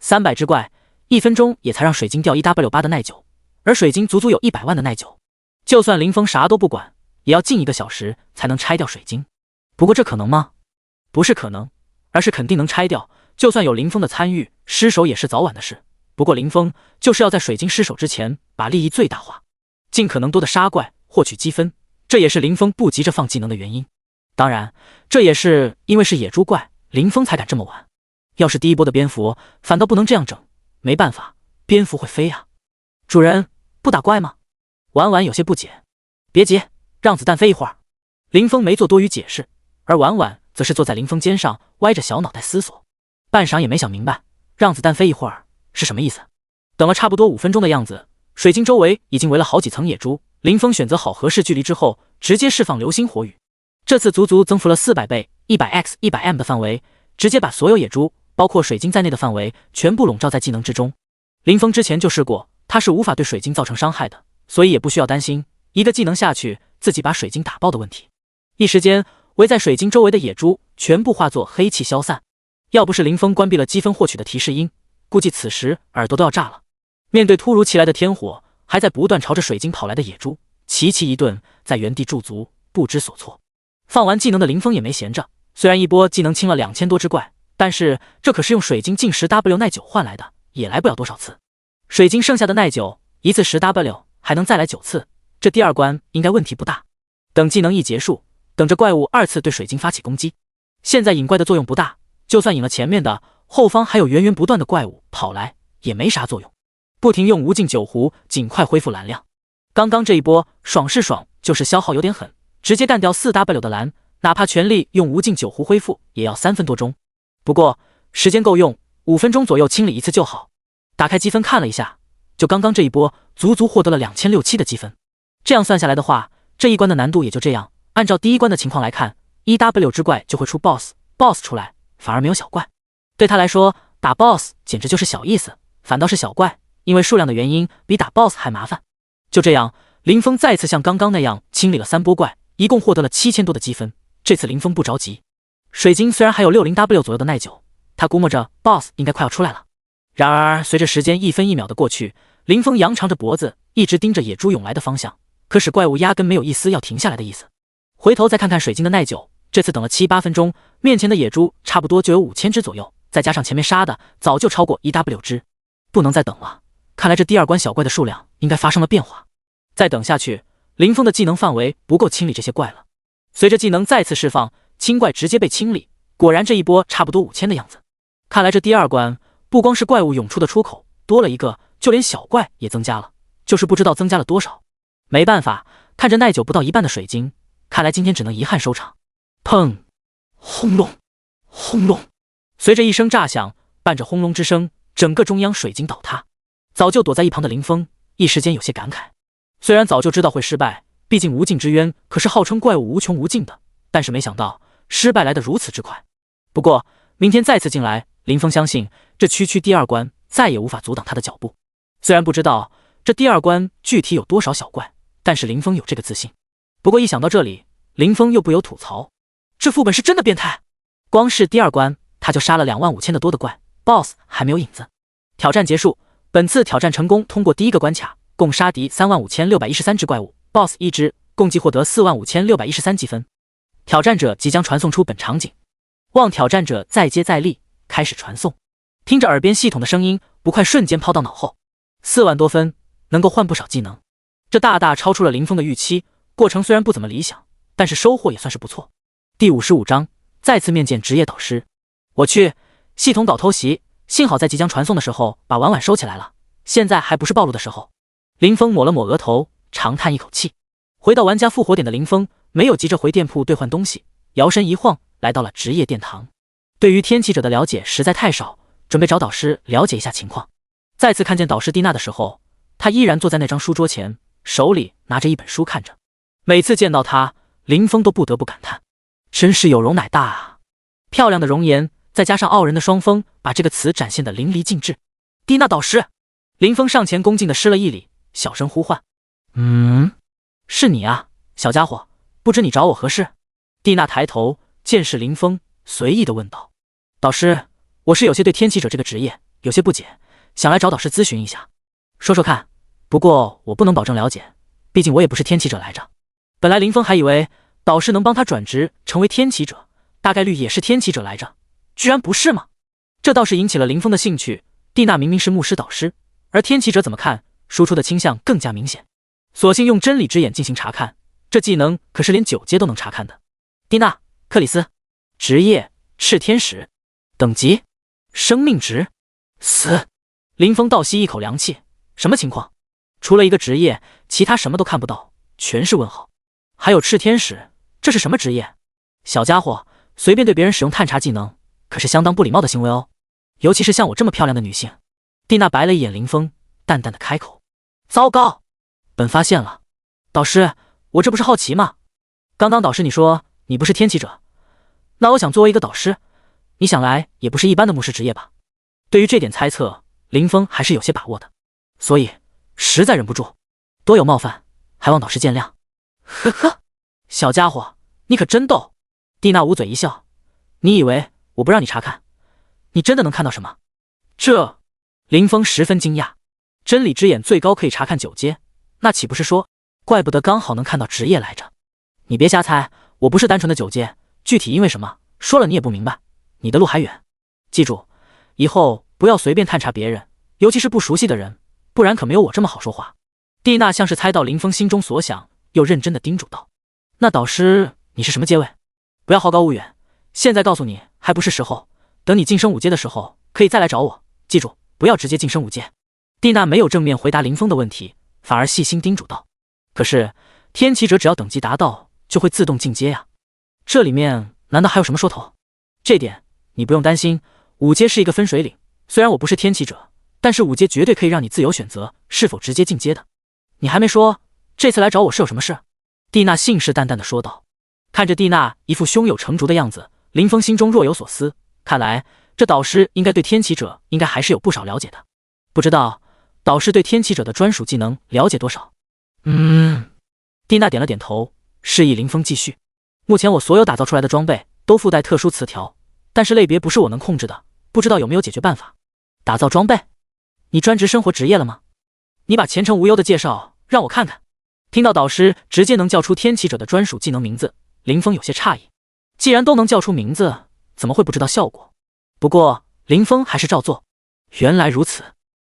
300只怪，1分钟也才让水晶掉1W8的耐久，而水晶足足有100万的耐久。就算林峰啥都不管，也要近1个小时才能拆掉水晶。不过这可能吗？不是可能，而是肯定能拆掉。就算有林峰的参与，失手也是早晚的事。不过林峰就是要在水晶失手之前把利益最大化，尽可能多的杀怪获取积分，这也是林峰不急着放技能的原因。当然，这也是因为是野猪怪，林峰才敢这么玩。要是第一波的蝙蝠，反倒不能这样整。没办法，蝙蝠会飞啊。主人，不打怪吗？婉婉有些不解。别急，让子弹飞一会儿。林峰没做多余解释，而婉婉则是坐在林峰肩上，歪着小脑袋思索，半晌也没想明白，让子弹飞一会儿是什么意思。等了差不多5分钟的样子，水晶周围已经围了好几层野猪。林峰选择好合适距离之后，直接释放流星火雨。这次足足增幅了400倍 100x100m 的范围，直接把所有野猪包括水晶在内的范围全部笼罩在技能之中。林峰之前就试过，他是无法对水晶造成伤害的，所以也不需要担心一个技能下去自己把水晶打爆的问题。一时间围在水晶周围的野猪全部化作黑气消散。要不是林峰关闭了积分获取的提示音，估计此时耳朵都要炸了。面对突如其来的天火，还在不断朝着水晶跑来的野猪，齐齐一顿在原地驻足，不知所措。放完技能的林峰也没闲着，虽然一波技能清了2000多只怪，但是这可是用水晶近10W 耐久换来的，也来不了多少次。水晶剩下的耐久一次10W 还能再来9次，这第2关应该问题不大。等技能一结束，等着怪物2次对水晶发起攻击。现在引怪的作用不大，就算引了前面的，后方还有源源不断的怪物跑来，也没啥作用。不停用无尽酒壶尽快恢复蓝量。刚刚这一波爽是爽，就是消耗有点狠，直接干掉4W 的蓝，哪怕全力用无尽酒壶恢复，也要3分多钟。不过时间够用，5分钟左右清理一次就好。打开积分看了一下，就刚刚这一波足足获得了2600-2700的积分。这样算下来的话，这一关的难度也就这样。按照第1关的情况来看，1W 之怪就会出 BOSS 出来，反而没有小怪。对他来说，打 BOSS 简直就是小意思，反倒是小怪因为数量的原因比打 BOSS 还麻烦。就这样，林峰再次像刚刚那样清理了3波怪，一共获得了7000多的积分。这次林峰不着急，水晶虽然还有60W 左右的耐久，他估摸着 BOSS 应该快要出来了。然而随着时间1分1秒的过去，林峰扬长着脖子一直盯着野猪涌来的方向，可使怪物压根没有一丝要停下来的意思。回头再看看水晶的耐久，这次等了7-8分钟，面前的野猪差不多就有5000只左右，再加上前面杀的早就超过 1W 只，不能再等了。看来这第二关小怪的数量应该发生了变化。再等下去，林峰的技能范围不够清理这些怪了。随着技能再次释放，清怪直接被清理。果然这一波差不多5000的样子。看来这第二关不光是怪物涌出的出口多了一个，就连小怪也增加了，就是不知道增加了多少。没办法，看着耐久不到一半的水晶，看来今天只能遗憾收场。砰！轰隆！轰隆！随着一声炸响，伴着轰隆之声，整个中央水晶倒塌。早就躲在一旁的林峰一时间有些感慨，虽然早就知道会失败，毕竟无尽之渊可是号称怪物无穷无尽的，但是没想到失败来得如此之快。不过明天再次进来，林峰相信这区第二关再也无法阻挡他的脚步。虽然不知道这第二关具体有多少小怪，但是林峰有这个自信。不过一想到这里，林峰又不由吐槽，这副本是真的变态。光是第二关他就杀了25000的多的怪 ，BOSS 还没有影子。挑战结束，本次挑战成功通过第一个关卡，共杀敌35613只怪物 ，BOSS 1只，共计获得45613积分。挑战者即将传送出本场景，望挑战者再接再厉，开始传送。听着耳边系统的声音，不快瞬间抛到脑后。4万多分能够换不少技能，这大大超出了林峰的预期。过程虽然不怎么理想，但是收获也算是不错。第55章再次面见职业导师。我去，系统搞偷袭，幸好在即将传送的时候把婉婉收起来了，现在还不是暴露的时候。林峰抹了抹额头，长叹一口气。回到玩家复活点的林峰没有急着回店铺兑换东西，摇身一晃来到了职业殿堂。对于天启者的了解实在太少，准备找导师了解一下情况。再次看见导师蒂娜的时候，他依然坐在那张书桌前，手里拿着一本书看着。每次见到他，林峰都不得不感叹，真是有容乃大啊！漂亮的容颜再加上傲人的双峰，把这个词展现得淋漓尽致。蒂娜导师，林峰上前恭敬地施了一礼，小声呼唤：“是你啊，小家伙，不知你找我何事？”蒂娜抬头见是林峰，随意地问道：“导师，我是有些对天启者这个职业有些不解，想来找导师咨询一下，说说看。不过我不能保证了解，毕竟我也不是天启者来着。”本来林峰还以为导师能帮他转职成为天启者，大概率也是天启者来着，居然不是吗？这倒是引起了林峰的兴趣。蒂娜明明是牧师导师，而天启者怎么看，输出的倾向更加明显。索性用真理之眼进行查看，这技能可是连9阶都能查看的。蒂娜，克里斯，职业炽天使，等级生命值死。林峰倒吸一口凉气，什么情况？除了一个职业，其他什么都看不到，全是问号。还有炽天使，这是什么职业？小家伙，随便对别人使用探查技能，可是相当不礼貌的行为哦，尤其是像我这么漂亮的女性。蒂娜白了一眼林峰，淡淡的开口：“糟糕，本发现了。导师，我这不是好奇吗？刚刚导师你说你不是天启者，那我想作为一个导师，你想来也不是一般的牧师职业吧？”对于这点猜测，林峰还是有些把握的，所以实在忍不住，多有冒犯，还望导师见谅。呵呵，小家伙，你可真逗。蒂娜捂嘴一笑，你以为我不让你查看，你真的能看到什么？这……林峰十分惊讶，真理之眼最高可以查看9阶，那岂不是说，怪不得刚好能看到职业来着。你别瞎猜，我不是单纯的9阶，具体因为什么，说了你也不明白，你的路还远。记住，以后不要随便探查别人，尤其是不熟悉的人，不然可没有我这么好说话。蒂娜像是猜到林峰心中所想，又认真的叮嘱道：“那导师，你是什么阶位？不要好高骛远，现在告诉你还不是时候，等你晋升5阶的时候，可以再来找我。记住，不要直接晋升5阶。”蒂娜没有正面回答林峰的问题，反而细心叮嘱道：“可是天启者只要等级达到，就会自动进阶呀，这里面难道还有什么说头？这点你不用担心，5阶是一个分水岭，虽然我不是天启者，但是5阶绝对可以让你自由选择是否直接进阶的。你还没说这次来找我是有什么事？”蒂娜信誓旦旦地说道。看着蒂娜一副胸有成竹的样子，林峰心中若有所思，看来这导师应该对天启者应该还是有不少了解的。不知道导师对天启者的专属技能了解多少？蒂娜点了点头，示意林峰继续。目前我所有打造出来的装备都附带特殊词条，但是类别不是我能控制的，不知道有没有解决办法。打造装备？你专职生活职业了吗？你把前程无忧的介绍让我看看。听到导师直接能叫出天启者的专属技能名字，林峰有些诧异。既然都能叫出名字，怎么会不知道效果？不过林峰还是照做。原来如此。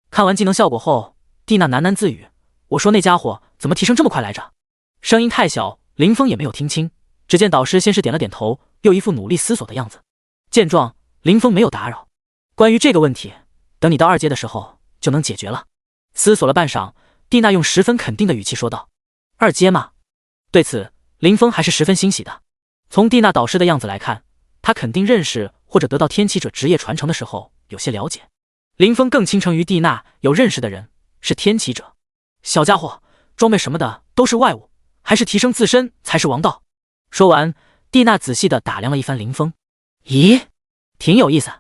看完技能效果后，蒂娜喃喃自语：“我说那家伙怎么提升这么快来着？”声音太小，林峰也没有听清。只见导师先是点了点头，又一副努力思索的样子。见状，林峰没有打扰。关于这个问题，等你到2阶的时候就能解决了。思索了半晌，蒂娜用十分肯定的语气说道：“2阶吗？”对此，林峰还是十分欣喜的。从蒂娜导师的样子来看，他肯定认识或者得到天启者职业传承的时候有些了解。林峰更倾城于蒂娜有认识的人是天启者。小家伙，装备什么的都是外物，还是提升自身才是王道。说完，蒂娜仔细地打量了一番林峰。咦，挺有意思。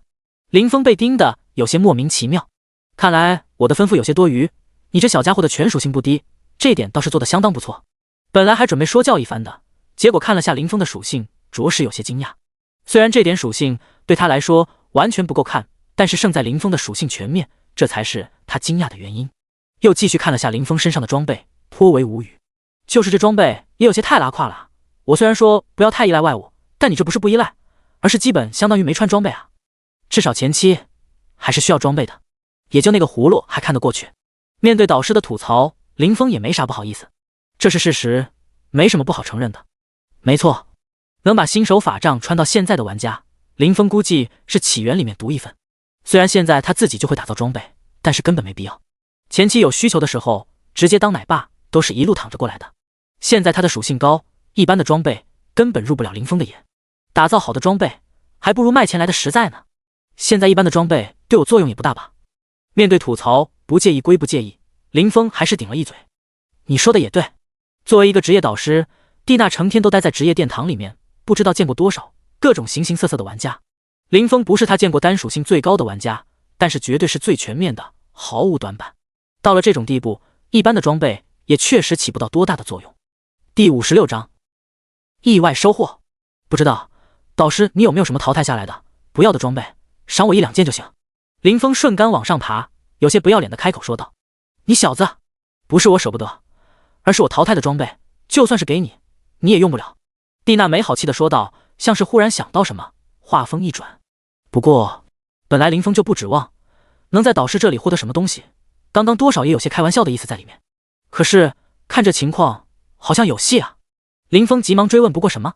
林峰被盯得有些莫名其妙。看来我的吩咐有些多余，你这小家伙的全属性不低，这点倒是做得相当不错。本来还准备说教一番的，结果看了下林峰的属性，着实有些惊讶。虽然这点属性对他来说完全不够看，但是胜在林峰的属性全面，这才是他惊讶的原因。又继续看了下林峰身上的装备，颇为无语。就是这装备也有些太拉胯了。我虽然说不要太依赖外物，但你这不是不依赖，而是基本相当于没穿装备啊。至少前期还是需要装备的，也就那个葫芦还看得过去。面对导师的吐槽，林峰也没啥不好意思，这是事实，没什么不好承认的。没错，能把新手法杖穿到现在的玩家，林峰估计是起源里面独一份。虽然现在他自己就会打造装备，但是根本没必要。前期有需求的时候，直接当奶爸都是一路躺着过来的。现在他的属性高，一般的装备根本入不了林峰的眼。打造好的装备，还不如卖钱来的实在呢。现在一般的装备对我作用也不大吧？面对吐槽，不介意归不介意，林峰还是顶了一嘴。你说的也对，作为一个职业导师，蒂娜成天都待在职业殿堂里面，不知道见过多少各种形形色色的玩家。林峰不是他见过单属性最高的玩家，但是绝对是最全面的，毫无短板。到了这种地步，一般的装备也确实起不到多大的作用。第56章，意外收获。不知道导师你有没有什么淘汰下来的不要的装备，赏我1-2件就行。林峰顺杆往上爬，有些不要脸的开口说道：“你小子，不是我舍不得，而是我淘汰的装备，就算是给你，你也用不了。”蒂娜没好气的说道，像是忽然想到什么，话锋一转。不过，本来林峰就不指望能在导师这里获得什么东西，刚刚多少也有些开玩笑的意思在里面。可是看这情况，好像有戏啊！林峰急忙追问：“不过什么？”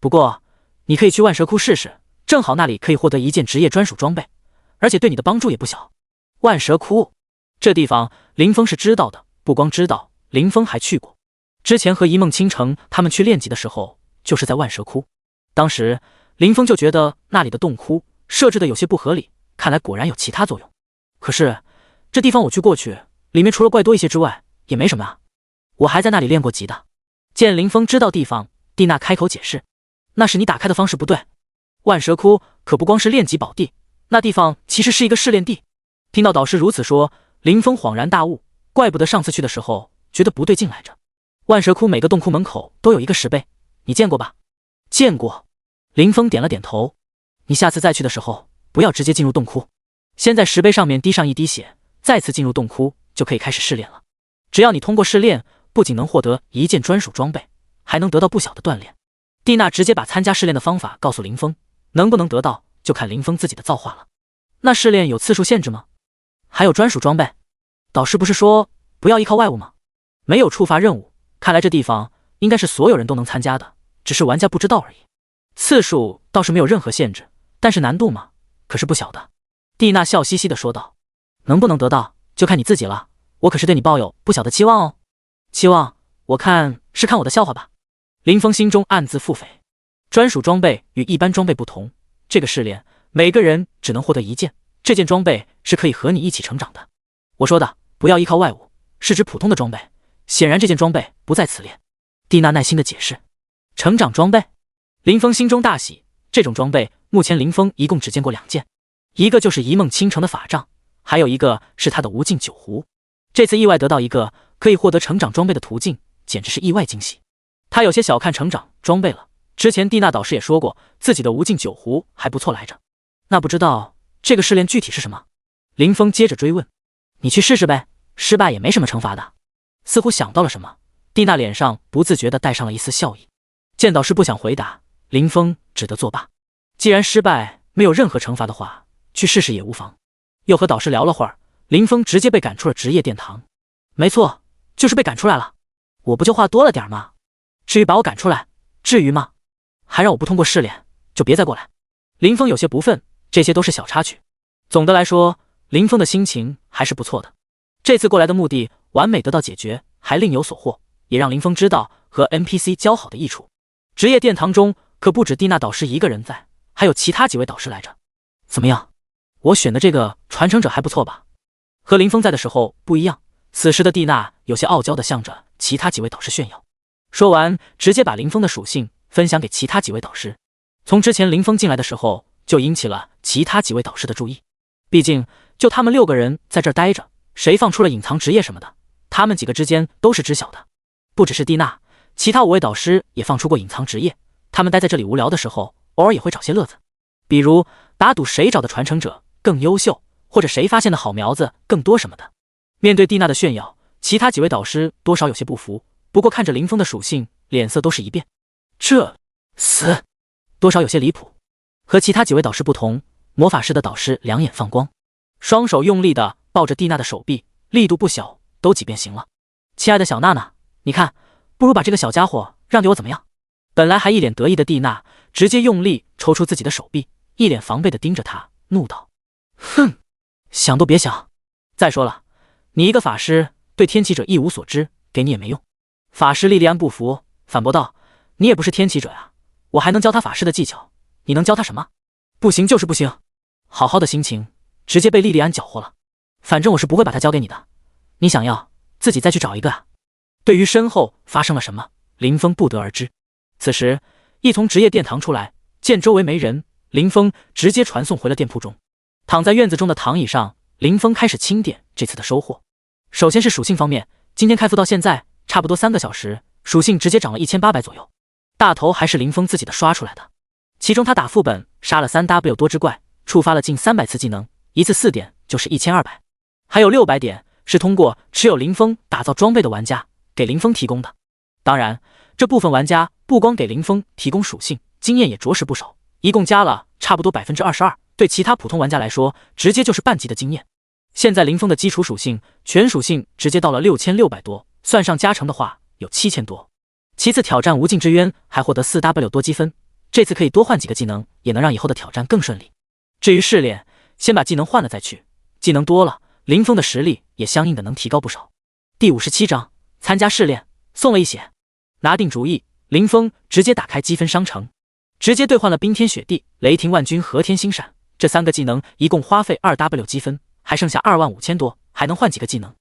不过你可以去万蛇窟试试，正好那里可以获得1件职业专属装备，而且对你的帮助也不小。万蛇窟这地方，林峰是知道的，不光知道，林峰还去过。之前和一梦倾城他们去练级的时候，就是在万蛇窟。当时林峰就觉得那里的洞窟设置的有些不合理，看来果然有其他作用。可是这地方我去过去，里面除了怪多一些之外，也没什么啊。我还在那里练过级的。见林峰知道地方，蒂娜开口解释：“那是你打开的方式不对，万蛇窟可不光是练级宝地，那地方其实是一个试炼地。”听到导师如此说，林峰恍然大悟，怪不得上次去的时候觉得不对劲来着。万蛇窟每个洞窟门口都有一个石碑，你见过吧？见过。林峰点了点头。你下次再去的时候，不要直接进入洞窟，先在石碑上面滴上1滴血，再次进入洞窟就可以开始试炼了。只要你通过试炼，不仅能获得1件专属装备，还能得到不小的锻炼。蒂娜直接把参加试炼的方法告诉林峰，能不能得到就看林峰自己的造化了。那试炼有次数限制吗？还有专属装备？导师不是说不要依靠外物吗？没有触发任务，看来这地方应该是所有人都能参加的，只是玩家不知道而已。次数倒是没有任何限制，但是难度嘛，可是不小的。蒂娜笑嘻嘻地说道：“能不能得到就看你自己了，我可是对你抱有不小的期望哦。”期望？我看是看我的笑话吧。林峰心中暗自腹诽。专属装备与一般装备不同，这个试炼每个人只能获得1件，这件装备是可以和你一起成长的。我说的不要依靠外物，是指普通的装备，显然这件装备不在此列。蒂娜耐心的解释。成长装备？林峰心中大喜，这种装备目前林峰一共只见过2件，一个就是一梦倾城的法杖，还有一个是他的无尽酒壶。这次意外得到一个可以获得成长装备的途径，简直是意外惊喜。他有些小看成长装备了，之前蒂娜导师也说过自己的无尽酒壶还不错来着。那不知道这个试炼具体是什么？林峰接着追问。你去试试呗，失败也没什么惩罚的。似乎想到了什么，蒂娜脸上不自觉地带上了一丝笑意。见导师不想回答，林峰只得作罢。既然失败没有任何惩罚的话，去试试也无妨。又和导师聊了会儿，林峰直接被赶出了职业殿堂。没错，就是被赶出来了。我不就话多了点吗？至于把我赶出来，至于吗？还让我不通过试炼，就别再过来。林峰有些不忿，这些都是小插曲。总的来说，林峰的心情还是不错的。这次过来的目的完美得到解决，还另有所获，也让林峰知道和 NPC 交好的益处。职业殿堂中可不止蒂娜导师一个人在，还有其他几位导师来着。怎么样？我选的这个传承者还不错吧？和林峰在的时候不一样，此时的蒂娜有些傲娇的向着其他几位导师炫耀。说完，直接把林峰的属性分享给其他几位导师。从之前林峰进来的时候，就引起了其他几位导师的注意。毕竟就他们6个人在这儿待着，谁放出了隐藏职业什么的，他们几个之间都是知晓的。不只是蒂娜，其他5位导师也放出过隐藏职业。他们待在这里无聊的时候，偶尔也会找些乐子，比如打赌谁找的传承者更优秀，或者谁发现的好苗子更多什么的。面对蒂娜的炫耀，其他几位导师多少有些不服，不过看着林峰的属性，脸色都是一变。这死多少有些离谱。和其他几位导师不同，魔法师的导师两眼放光，双手用力地抱着蒂娜的手臂，力度不小，都挤变形了。亲爱的小娜娜，你看，不如把这个小家伙让给我怎么样？本来还一脸得意的蒂娜，直接用力抽出自己的手臂，一脸防备地盯着他，怒道：哼，想都别想！再说了，你一个法师对天启者一无所知，给你也没用。法师莉莉安不服，反驳道：你也不是天启者啊，我还能教他法师的技巧，你能教他什么？不行就是不行。好好的心情直接被莉莉安搅和了。反正我是不会把他交给你的，你想要自己再去找一个啊。对于身后发生了什么，林峰不得而知。此时一从职业殿堂出来，见周围没人，林峰直接传送回了店铺中。躺在院子中的躺椅上，林峰开始清点这次的收获。首先是属性方面，今天开服到现在差不多3个小时，属性直接涨了1800左右。大头还是林峰自己的刷出来的，其中他打副本杀了3W 多只怪，触发了近300次技能，一次4点就是1200，还有600点是通过持有林峰打造装备的玩家给林峰提供的。当然，这部分玩家不光给林峰提供属性，经验也着实不少，一共加了差不多 22%， 对其他普通玩家来说，直接就是半级的经验。现在林峰的基础属性全属性直接到了6600多，算上加成的话有7000多。其次挑战无尽之渊还获得 4W 多积分，这次可以多换几个技能，也能让以后的挑战更顺利。至于试炼，先把技能换了再去，技能多了，林峰的实力也相应的能提高不少。第57章参加试炼，送了一血。拿定主意，林峰直接打开积分商城，直接兑换了冰天雪地、雷霆万钧、和天星闪这3个技能，一共花费 2W 积分，还剩下25000多，还能换几个技能。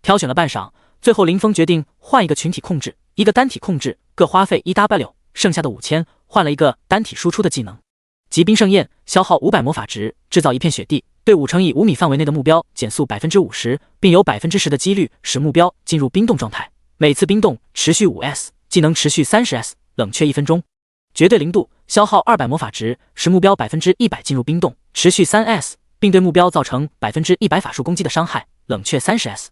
挑选了半晌，最后林峰决定换一个群体控制，一个单体控制，各花费 1W， 剩下的5000换了一个单体输出的技能。疾冰盛宴，消耗500魔法值，制造一片雪地，对5乘以5米范围内的目标减速 50%， 并有 10% 的几率使目标进入冰冻状态，每次冰冻持续 5S， 技能持续 30S， 冷却1分钟。绝对零度，消耗200魔法值，使目标 100% 进入冰冻，持续 3S， 并对目标造成 100% 法术攻击的伤害，冷却 30S。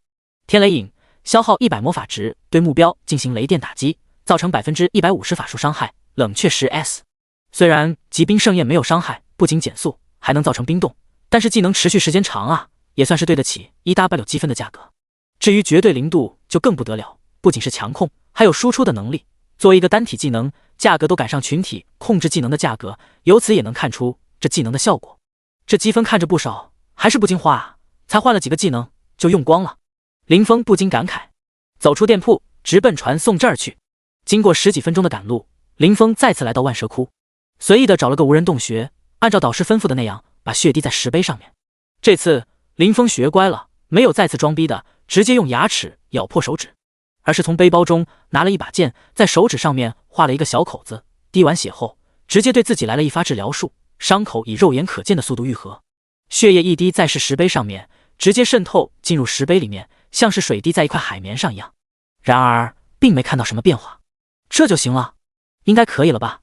天雷影，消耗100魔法值，对目标进行雷电打击，造成 150% 法术伤害，冷却 10S。虽然疾冰盛宴没有伤害，不仅减速，还能造成冰冻，但是技能持续时间长啊，也算是对得起 1W 积分的价格。至于绝对零度就更不得了，不仅是强控，还有输出的能力。作为一个单体技能，价格都赶上群体控制技能的价格，由此也能看出这技能的效果。这积分看着不少，还是不经花啊，才换了几个技能就用光了。林峰不禁感慨，走出店铺，直奔传送这儿去。经过10几分钟的赶路，林峰再次来到万蛇窟，随意的找了个无人洞穴，按照导师吩咐的那样，把血滴在石碑上面。这次林峰学乖了，没有再次装逼的直接用牙齿咬破手指，而是从背包中拿了一把剑，在手指上面画了一个小口子，滴完血后，直接对自己来了一发治疗术，伤口以肉眼可见的速度愈合。血液一滴在石碑上面，直接渗透进入石碑里面，像是水滴在一块海绵上一样。然而并没看到什么变化。这就行了，应该可以了吧？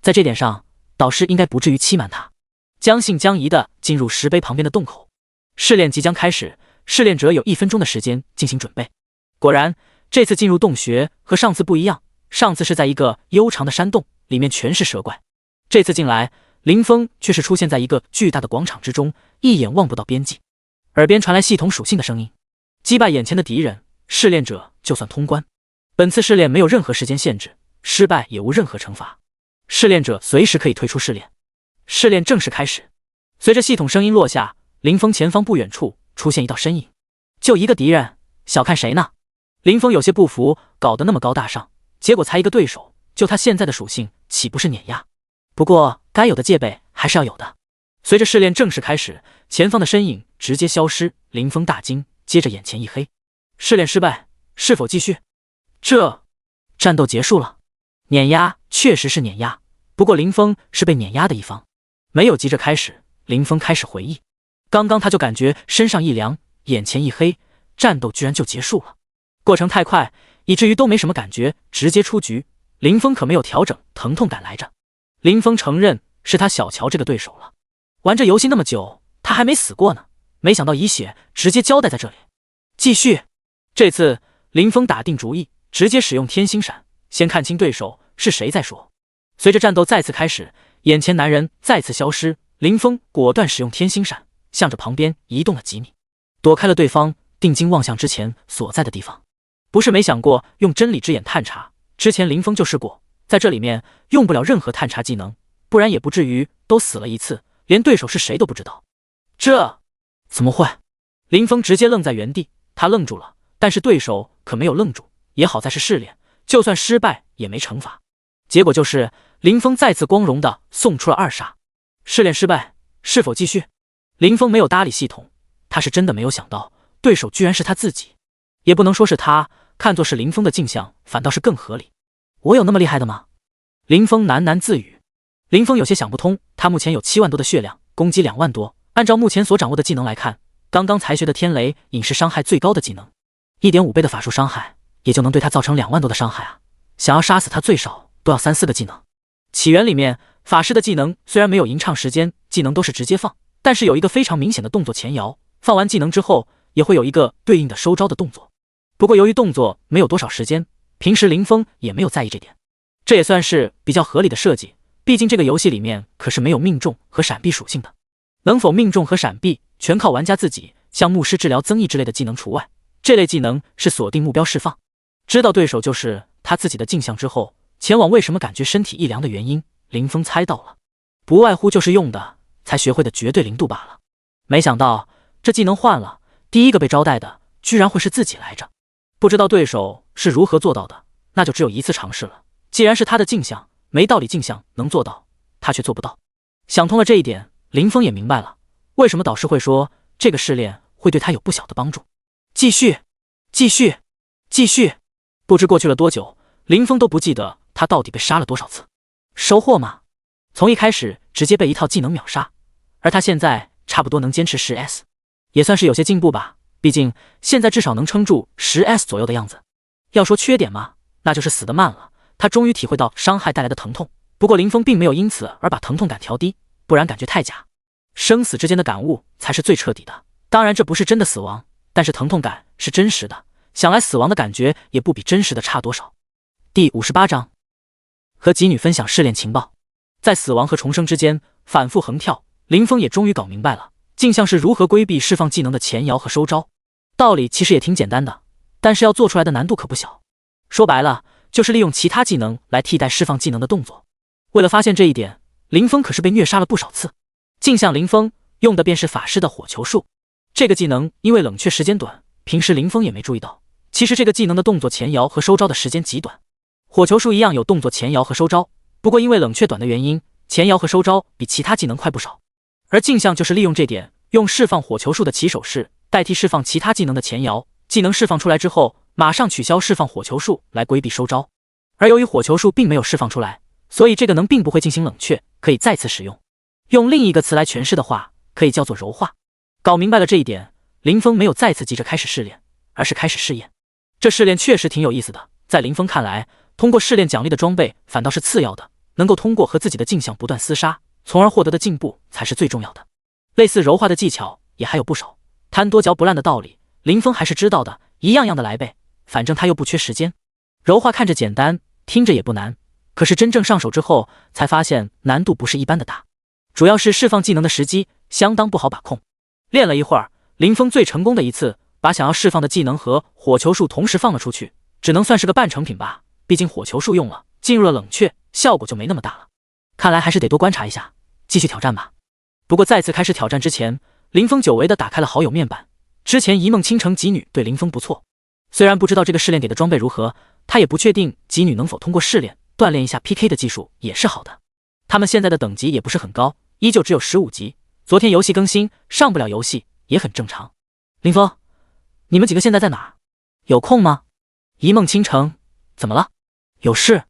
在这点上，导师应该不至于欺瞒他。将信将疑的进入石碑旁边的洞口，试炼即将开始，试炼者有1分钟的时间进行准备。果然，这次进入洞穴和上次不一样，上次是在一个悠长的山洞，里面全是蛇怪。这次进来，林峰却是出现在一个巨大的广场之中，一眼望不到边际。耳边传来系统属性的声音：击败眼前的敌人，试炼者就算通关。本次试炼没有任何时间限制，失败也无任何惩罚，试炼者随时可以退出试炼。试炼正式开始。随着系统声音落下，林峰前方不远处出现一道身影。就一个敌人，小看谁呢？林峰有些不服，搞得那么高大上，结果才一个对手，就他现在的属性，岂不是碾压？不过该有的戒备还是要有的。随着试炼正式开始，前方的身影直接消失，林峰大惊，接着眼前一黑。试炼失败，是否继续？战斗结束了。碾压确实是碾压，不过林峰是被碾压的一方，没有急着开始。林峰开始回忆，刚刚他就感觉身上一凉，眼前一黑，战斗居然就结束了。过程太快，以至于都没什么感觉，直接出局。林峰可没有调整疼痛感来着。林峰承认是他小瞧这个对手了，玩这游戏那么久，他还没死过呢，没想到以血直接交代在这里。继续。这次林峰打定主意，直接使用天星闪，先看清对手是谁再说。随着战斗再次开始，眼前男人再次消失，林峰果断使用天星闪，向着旁边移动了几米，躲开了对方，定睛望向之前所在的地方。不是没想过用真理之眼探查，之前林峰就试过，在这里面用不了任何探查技能，不然也不至于都死了一次，连对手是谁都不知道。这怎么会？林峰直接愣在原地，他愣住了，但是对手可没有愣住，也好在是试炼，就算失败也没惩罚。结果就是林峰再次光荣的送出了2杀。试炼失败，是否继续？林峰没有搭理系统，他是真的没有想到对手居然是他自己，也不能说是他，看作是林峰的镜像反倒是更合理。我有那么厉害的吗？林峰喃喃自语。林峰有些想不通，他目前有7万多的血量，攻击2万多，按照目前所掌握的技能来看，刚刚才学的天雷影是伤害最高的技能， 1.5 倍的法术伤害也就能对他造成2万多的伤害啊！想要杀死他最少都要3、4个技能。起源里面法师的技能虽然没有吟唱时间，技能都是直接放，但是有一个非常明显的动作前摇，放完技能之后也会有一个对应的收招的动作。不过由于动作没有多少时间，平时林峰也没有在意这点，这也算是比较合理的设计，毕竟这个游戏里面可是没有命中和闪避属性的，能否命中和闪避全靠玩家自己，像牧师治疗增益之类的技能除外，这类技能是锁定目标释放。知道对手就是他自己的镜像之后，前往为什么感觉身体一凉的原因，林峰猜到了，不外乎就是用的才学会的绝对零度罢了。没想到这技能换了，第一个被招待的居然会是自己来着。不知道对手是如何做到的，那就只有一次尝试了。既然是他的镜像，没道理镜像能做到，他却做不到。想通了这一点，林峰也明白了为什么导师会说这个试炼会对他有不小的帮助。继续，继续，继续。不知过去了多久，林峰都不记得他到底被杀了多少次。收获吗？从一开始直接被一套技能秒杀，而他现在差不多能坚持10S， 也算是有些进步吧，毕竟现在至少能撑住10S 左右的样子。要说缺点嘛，那就是死得慢了，他终于体会到伤害带来的疼痛，不过林峰并没有因此而把疼痛感调低，不然感觉太假。生死之间的感悟才是最彻底的，当然这不是真的死亡，但是疼痛感是真实的，想来死亡的感觉也不比真实的差多少。第58章，和吉女分享试炼情报。在死亡和重生之间反复横跳，林峰也终于搞明白了镜像是如何规避释放技能的前摇和收招。道理其实也挺简单的，但是要做出来的难度可不小。说白了，就是利用其他技能来替代释放技能的动作。为了发现这一点，林峰可是被虐杀了不少次。镜像林峰用的便是法师的火球术，这个技能因为冷却时间短，平时林峰也没注意到，其实这个技能的动作前摇和收招的时间极短。火球术一样有动作前摇和收招，不过因为冷却短的原因，前摇和收招比其他技能快不少。而镜像就是利用这点，用释放火球术的起手式代替释放其他技能的前摇，技能释放出来之后马上取消释放火球术来规避收招。而由于火球术并没有释放出来，所以这个能并不会进行冷却，可以再次使用。用另一个词来诠释的话，可以叫做柔化。搞明白了这一点，林峰没有再次急着开始试炼，而是开始试验。这试炼确实挺有意思的，在林峰看来，通过试炼奖励的装备反倒是次要的，能够通过和自己的镜像不断厮杀，从而获得的进步才是最重要的。类似柔化的技巧也还有不少，贪多嚼不烂的道理，林峰还是知道的，一样样的来呗，反正他又不缺时间。柔化看着简单，听着也不难，可是真正上手之后，才发现难度不是一般的大。主要是释放技能的时机相当不好把控。练了一会儿，林峰最成功的一次把想要释放的技能和火球术同时放了出去，只能算是个半成品吧，毕竟火球术用了，进入了冷却，效果就没那么大了。看来还是得多观察一下，继续挑战吧。不过再次开始挑战之前，林峰久违的打开了好友面板。之前一梦倾城吉女对林峰不错，虽然不知道这个试炼给的装备如何，他也不确定吉女能否通过试炼锻炼一下 PK 的技术也是好的。他们现在的等级也不是很高，依旧只有15级。昨天游戏更新，上不了游戏也很正常。林峰，你们几个现在在哪儿？有空吗？一梦倾城，怎么了？有事？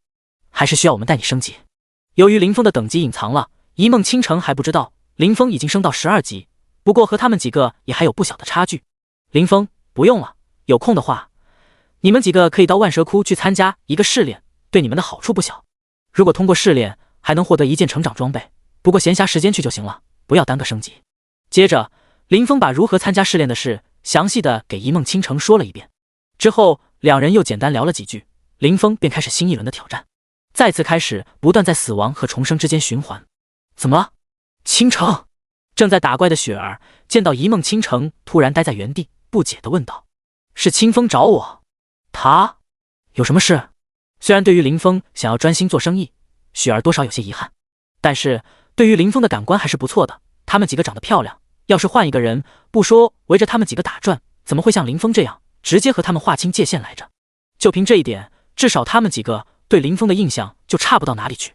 还是需要我们带你升级？由于林峰的等级隐藏了，一梦倾城还不知道林峰已经升到12级，不过和他们几个也还有不小的差距。林峰，不用了，有空的话，你们几个可以到万蛇窟去参加一个试炼，对你们的好处不小。如果通过试炼，还能获得一件成长装备，不过闲暇时间去就行了，不要耽搁升级。接着，林峰把如何参加试炼的事详细的给一梦倾城说了一遍，之后两人又简单聊了几句，林峰便开始新一轮的挑战，再次开始不断在死亡和重生之间循环。怎么了？倾城？正在打怪的雪儿见到一梦倾城突然待在原地，不解地问道：“是清风找我？他有什么事？”虽然对于林峰想要专心做生意，雪儿多少有些遗憾，但是对于林峰的感官还是不错的。他们几个长得漂亮，要是换一个人，不说围着他们几个打转，怎么会像林峰这样直接和他们划清界限来着？就凭这一点，至少他们几个对林峰的印象就差不到哪里去。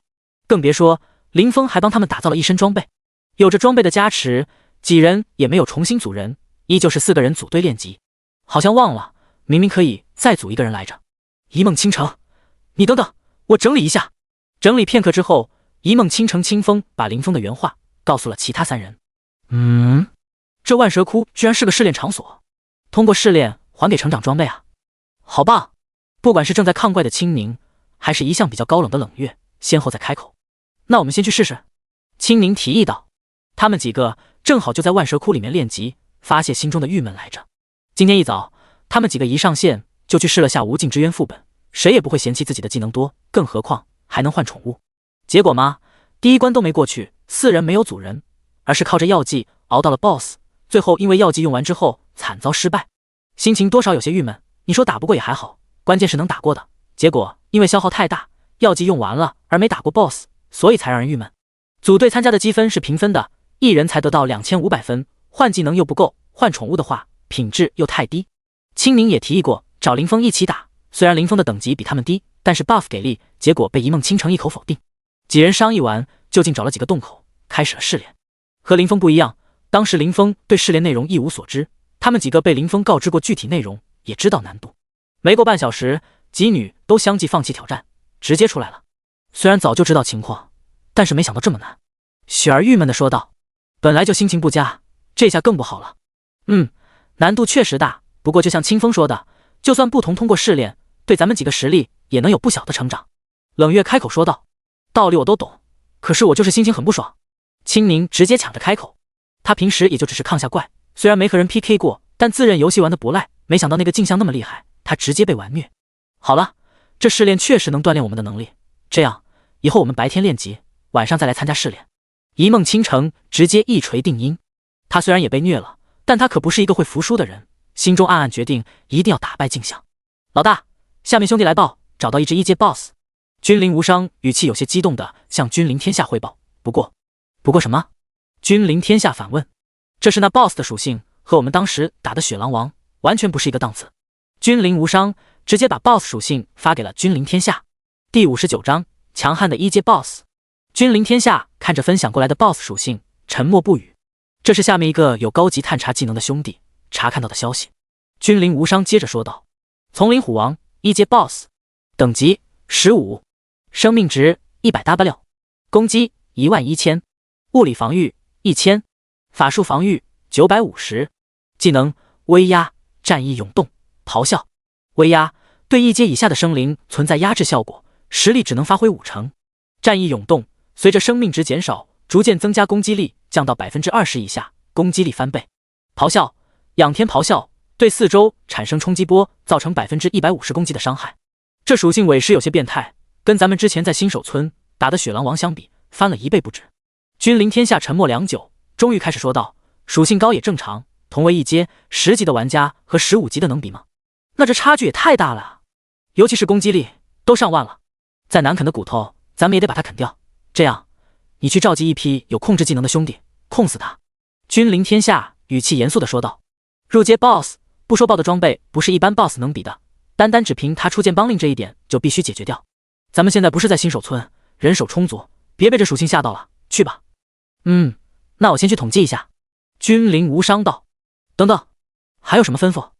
更别说林峰还帮他们打造了一身装备，有着装备的加持，几人也没有重新组人，依旧是4个人组队练级。好像忘了，明明可以再组一个人来着。一梦倾城，你等等，我整理一下。整理片刻之后，一梦倾城清风把林峰的原话告诉了其他3人。这万蛇窟居然是个试炼场所，通过试炼还给成长装备啊，好棒！不管是正在抗怪的青宁，还是一向比较高冷的冷月，先后在开口。那我们先去试试。青宁提议道。他们几个正好就在万蛇窟里面练级，发泄心中的郁闷来着。今天一早，他们几个一上线就去试了下无尽之渊副本，谁也不会嫌弃自己的技能多，更何况还能换宠物。结果嘛，第一关都没过去，4人没有组人，而是靠着药剂熬到了 BOSS， 最后因为药剂用完之后惨遭失败，心情多少有些郁闷。你说打不过也还好，关键是能打过的，结果因为消耗太大，药剂用完了而没打过 BOSS， 所以才让人郁闷。组队参加的积分是平分的，一人才得到2500分，换技能又不够，换宠物的话品质又太低。青宁也提议过找林峰一起打，虽然林峰的等级比他们低，但是 buff 给力，结果被一梦倾城一口否定。几人商议完，就近找了几个洞口，开始了试炼。和林峰不一样，当时林峰对试炼内容一无所知，他们几个被林峰告知过具体内容，也知道难度。没过半小时，几女都相继放弃挑战，直接出来了。虽然早就知道情况，但是没想到这么难。雪儿郁闷地说道：“本来就心情不佳，这下更不好了。”难度确实大，不过就像清风说的，就算不同通过试炼，对咱们几个实力也能有不小的成长。冷月开口说道：“道理我都懂，可是我就是心情很不爽。”青宁直接抢着开口，他平时也就只是抗下怪，虽然没和人 PK 过，但自认游戏玩得不赖，没想到那个镜像那么厉害，他直接被玩虐。好了，这试炼确实能锻炼我们的能力，这样以后我们白天练级，晚上再来参加试炼。一梦倾城直接一锤定音，他虽然也被虐了，但他可不是一个会服输的人，心中暗暗决定一定要打败镜像。老大，下面兄弟来报，找到一只1阶 BOSS。君临无伤语气有些激动地向君临天下汇报。不过什么？君临天下反问。这是那 BOSS 的属性，和我们当时打的雪狼王完全不是一个档次。君临无伤直接把 BOSS 属性发给了君临天下。第59章，强悍的1阶 BOSS。君临天下看着分享过来的 BOSS 属性，沉默不语。这是下面一个有高级探查技能的兄弟查看到的消息。君临无伤接着说道：丛林虎王1阶 BOSS， 等级15，生命值100W， 攻击11000，物理防御1000，法术防御950，技能威压、战意涌动、咆哮。威压对1阶以下的生灵存在压制效果，实力只能发挥50%。战意涌动随着生命值减少，逐渐增加攻击力，降到 20% 以下，攻击力翻倍。咆哮仰天咆哮对四周产生冲击波，造成 150% 攻击的伤害。这属性委实有些变态，跟咱们之前在新手村打的雪狼王相比，翻了1倍不止。君临天下沉默良久，终于开始说道：“属性高也正常，同为一阶10级的玩家和15级的能比吗？那这差距也太大了啊！尤其是攻击力都上万了，再难啃的骨头，咱们也得把它啃掉。这样，你去召集一批有控制技能的兄弟，控死他。”君临天下语气严肃地说道：“入阶 BOSS 不说爆的装备不是一般 BOSS 能比的，单只凭他出剑帮令这一点就必须解决掉。咱们现在不是在新手村，人手充足，别被这属性吓到了。去吧。”“那我先去统计一下。”君临无伤道。“等等，还有什么吩咐？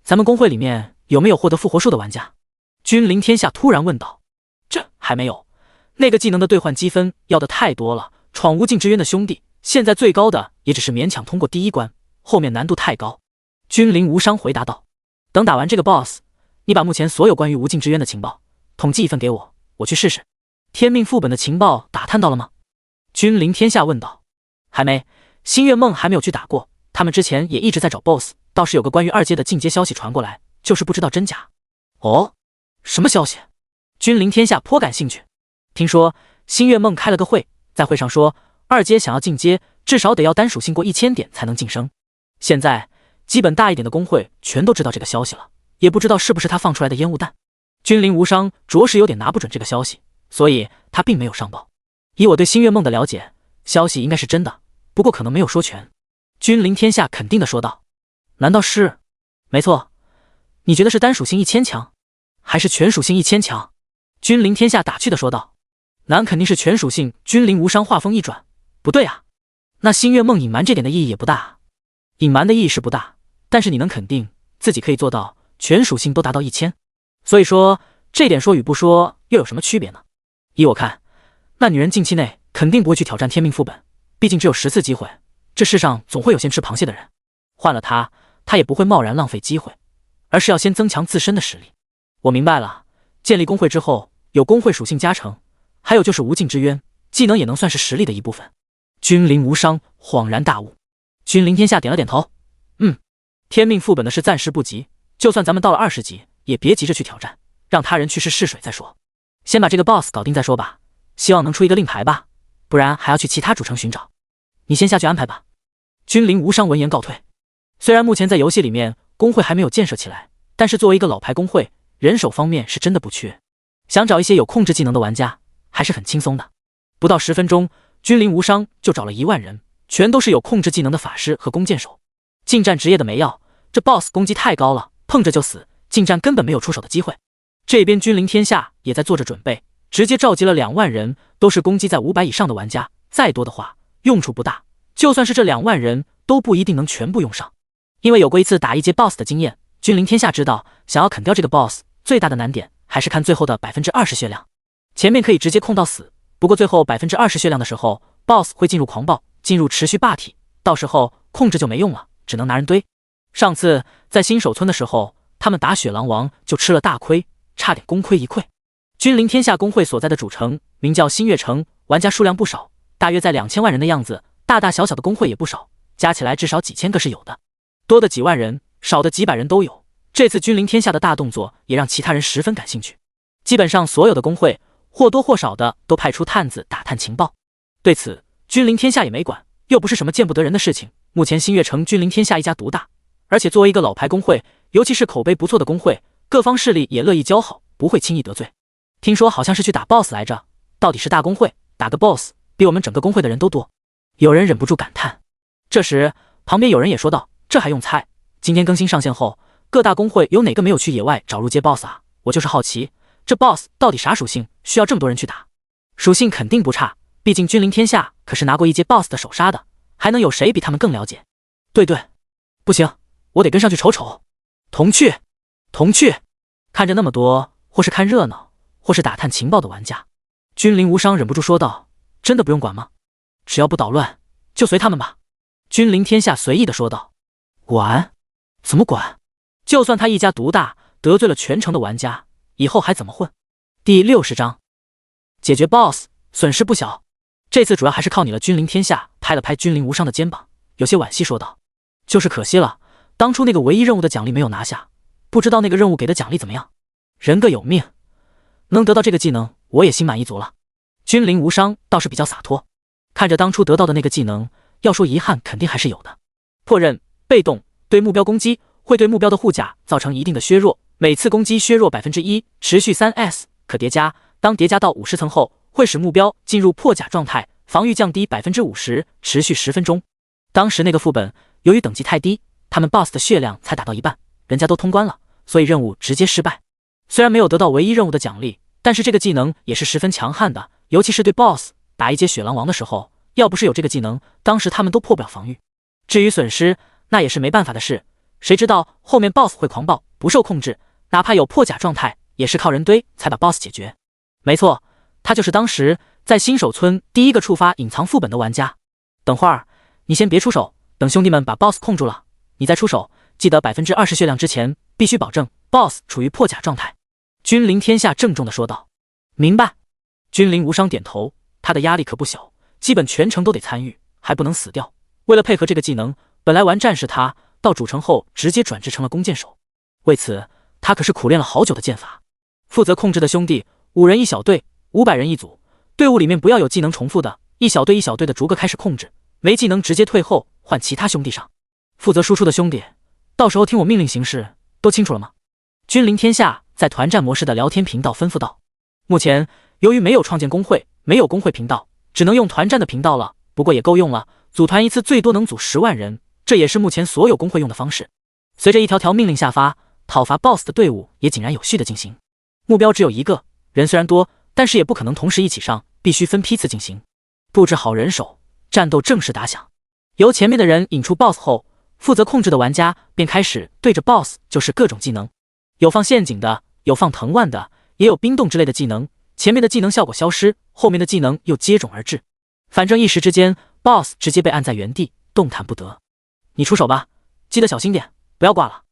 咱们公会里面有没有获得复活术的玩家？”君临天下突然问道。“这还没有，那个技能的兑换积分要的太多了，闯无尽之渊的兄弟现在最高的也只是勉强通过第1关，后面难度太高。”君临无伤回答道。“等打完这个 BOSS， 你把目前所有关于无尽之渊的情报统计一份给我，我去试试。天命副本的情报打探到了吗？”君临天下问道。“还没，星月梦还没有去打过，他们之前也一直在找 BOSS， 倒是有个关于2阶的进阶消息传过来，就是不知道真假。”“哦，什么消息？”君临天下颇感兴趣。“听说星月梦开了个会，在会上说2阶想要进阶，至少得要单属性过1000点才能晋升。现在基本大一点的公会全都知道这个消息了，也不知道是不是他放出来的烟雾弹。”君临无伤着实有点拿不准这个消息，所以他并没有上报。以我对星月梦的了解，消息应该是真的，不过可能没有说全。君临天下肯定地说道。“难道是？”“没错。你觉得是单属性1000强，还是全属性1000强？”君临天下打趣地说道。“那肯定是全属性。”君临无伤话锋一转：“不对啊，那星月梦隐瞒这点的意义也不大。隐瞒的意义是不大，但是你能肯定自己可以做到全属性都达到1000，所以说这点说与不说又有什么区别呢？依我看，那女人近期内肯定不会去挑战天命副本，毕竟只有10次机会，这世上总会有先吃螃蟹的人。换了她也不会贸然浪费机会，而是要先增强自身的实力。我明白了，建立公会之后有公会属性加成，还有就是无尽之渊技能也能算是实力的一部分。”君临无伤恍然大悟。君临天下点了点头：“天命副本的事暂时不急，就算咱们到了20级，也别急着去挑战，让他人去试水再说。先把这个 BOSS 搞定再说吧，希望能出一个令牌吧，不然还要去其他主城寻找。你先下去安排吧。”君临无伤闻言告退。虽然目前在游戏里面公会还没有建设起来，但是作为一个老牌公会，人手方面是真的不缺，想找一些有控制技能的玩家还是很轻松的。不到10分钟，君临无伤就找了1万人，全都是有控制技能的法师和弓箭手。近战职业的没要，这 BOSS 攻击太高了，碰着就死，近战根本没有出手的机会。这边君临天下也在做着准备，直接召集了2万人，都是攻击在500以上的玩家，再多的话用处不大，就算是这2万人都不一定能全部用上。因为有过一次打1阶 BOSS 的经验，君临天下知道想要啃掉这个 BOSS 最大的难点还是看最后的20%血量。前面可以直接控到死，不过最后20%血量的时候 BOSS 会进入狂暴，进入持续霸体，到时候控制就没用了，只能拿人堆。上次在新手村的时候，他们打雪狼王就吃了大亏，差点功亏一篑。君临天下公会所在的主城名叫新月城，玩家数量不少，大约在2000万人的样子，大大小小的公会也不少，加起来至少几千个是有的，多的几万人，少的几百人都有。这次君临天下的大动作也让其他人十分感兴趣，基本上所有的公会或多或少的都派出探子打探情报。对此君临天下也没管，又不是什么见不得人的事情。目前新月城君临天下一家独大，而且作为一个老牌公会，尤其是口碑不错的公会，各方势力也乐意交好，不会轻易得罪。听说好像是去打 BOSS 来着，到底是大公会，打个 BOSS 比我们整个公会的人都多。有人忍不住感叹。这时旁边有人也说道，这还用猜，今天更新上线后，各大公会有哪个没有去野外找入阶 BOSS 啊？我就是好奇，这 BOSS 到底啥属性，需要这么多人去打？属性肯定不差，毕竟君临天下可是拿过1阶 BOSS 的首杀的，还能有谁比他们更了解？对，不行，我得跟上去瞅瞅。同去。看着那么多或是看热闹或是打探情报的玩家，君临无伤忍不住说道，真的不用管吗？只要不捣乱就随他们吧。君临天下随意的说道。管？怎么管？就算他一家独大，得罪了全城的玩家，以后还怎么混？第60章解决 BOSS 损失不小，这次主要还是靠你了。君临天下拍了拍君临无伤的肩膀，有些惋惜说道，就是可惜了，当初那个唯一任务的奖励没有拿下，不知道那个任务给的奖励怎么样。人各有命，能得到这个技能我也心满意足了。君临无伤倒是比较洒脱，看着当初得到的那个技能，要说遗憾肯定还是有的。破刃被动对目标攻击，会对目标的护甲造成一定的削弱，每次攻击削弱 1%， 持续 3S， 可叠加，当叠加到50层后，会使目标进入破甲状态，防御降低 50%， 持续10分钟。当时那个副本由于等级太低，他们 BOSS 的血量才打到一半，人家都通关了，所以任务直接失败。虽然没有得到唯一任务的奖励，但是这个技能也是十分强悍的，尤其是对 BOSS 打一阶血狼王的时候，要不是有这个技能，当时他们都破不了防御。至于损失，那也是没办法的事，谁知道后面 BOSS 会狂暴，不受控制，哪怕有破甲状态，也是靠人堆才把 BOSS 解决。没错，他就是当时在新手村第一个触发隐藏副本的玩家。等会儿，你先别出手，等兄弟们把 BOSS 控住了，你再出手，记得 20% 血量之前必须保证 BOSS 处于破甲状态。君临天下郑重地说道。明白。君临无伤点头，他的压力可不小，基本全程都得参与，还不能死掉。为了配合这个技能，本来玩战士他到主城后直接转制成了弓箭手，为此他可是苦练了好久的剑法。负责控制的兄弟5人一小队，500人一组，队伍里面不要有技能重复的，一小队一小队的逐个开始控制，没技能直接退后换其他兄弟上。负责输出的兄弟，到时候听我命令行事，都清楚了吗？君临天下在团战模式的聊天频道吩咐道。目前由于没有创建工会，没有工会频道，只能用团战的频道了，不过也够用了，组团一次最多能组10万人，这也是目前所有工会用的方式。随着一条条命令下发，讨伐 BOSS 的队伍也井然有序的进行。目标只有一个，人虽然多，但是也不可能同时一起上，必须分批次进行。布置好人手，战斗正式打响。由前面的人引出 BOSS 后，负责控制的玩家便开始对着 BOSS 就是各种技能，有放陷阱的，有放藤蔓的，也有冰冻之类的技能。前面的技能效果消失，后面的技能又接踵而至，反正一时之间 BOSS 直接被按在原地，动弹不得。你出手吧，记得小心点，不要挂了。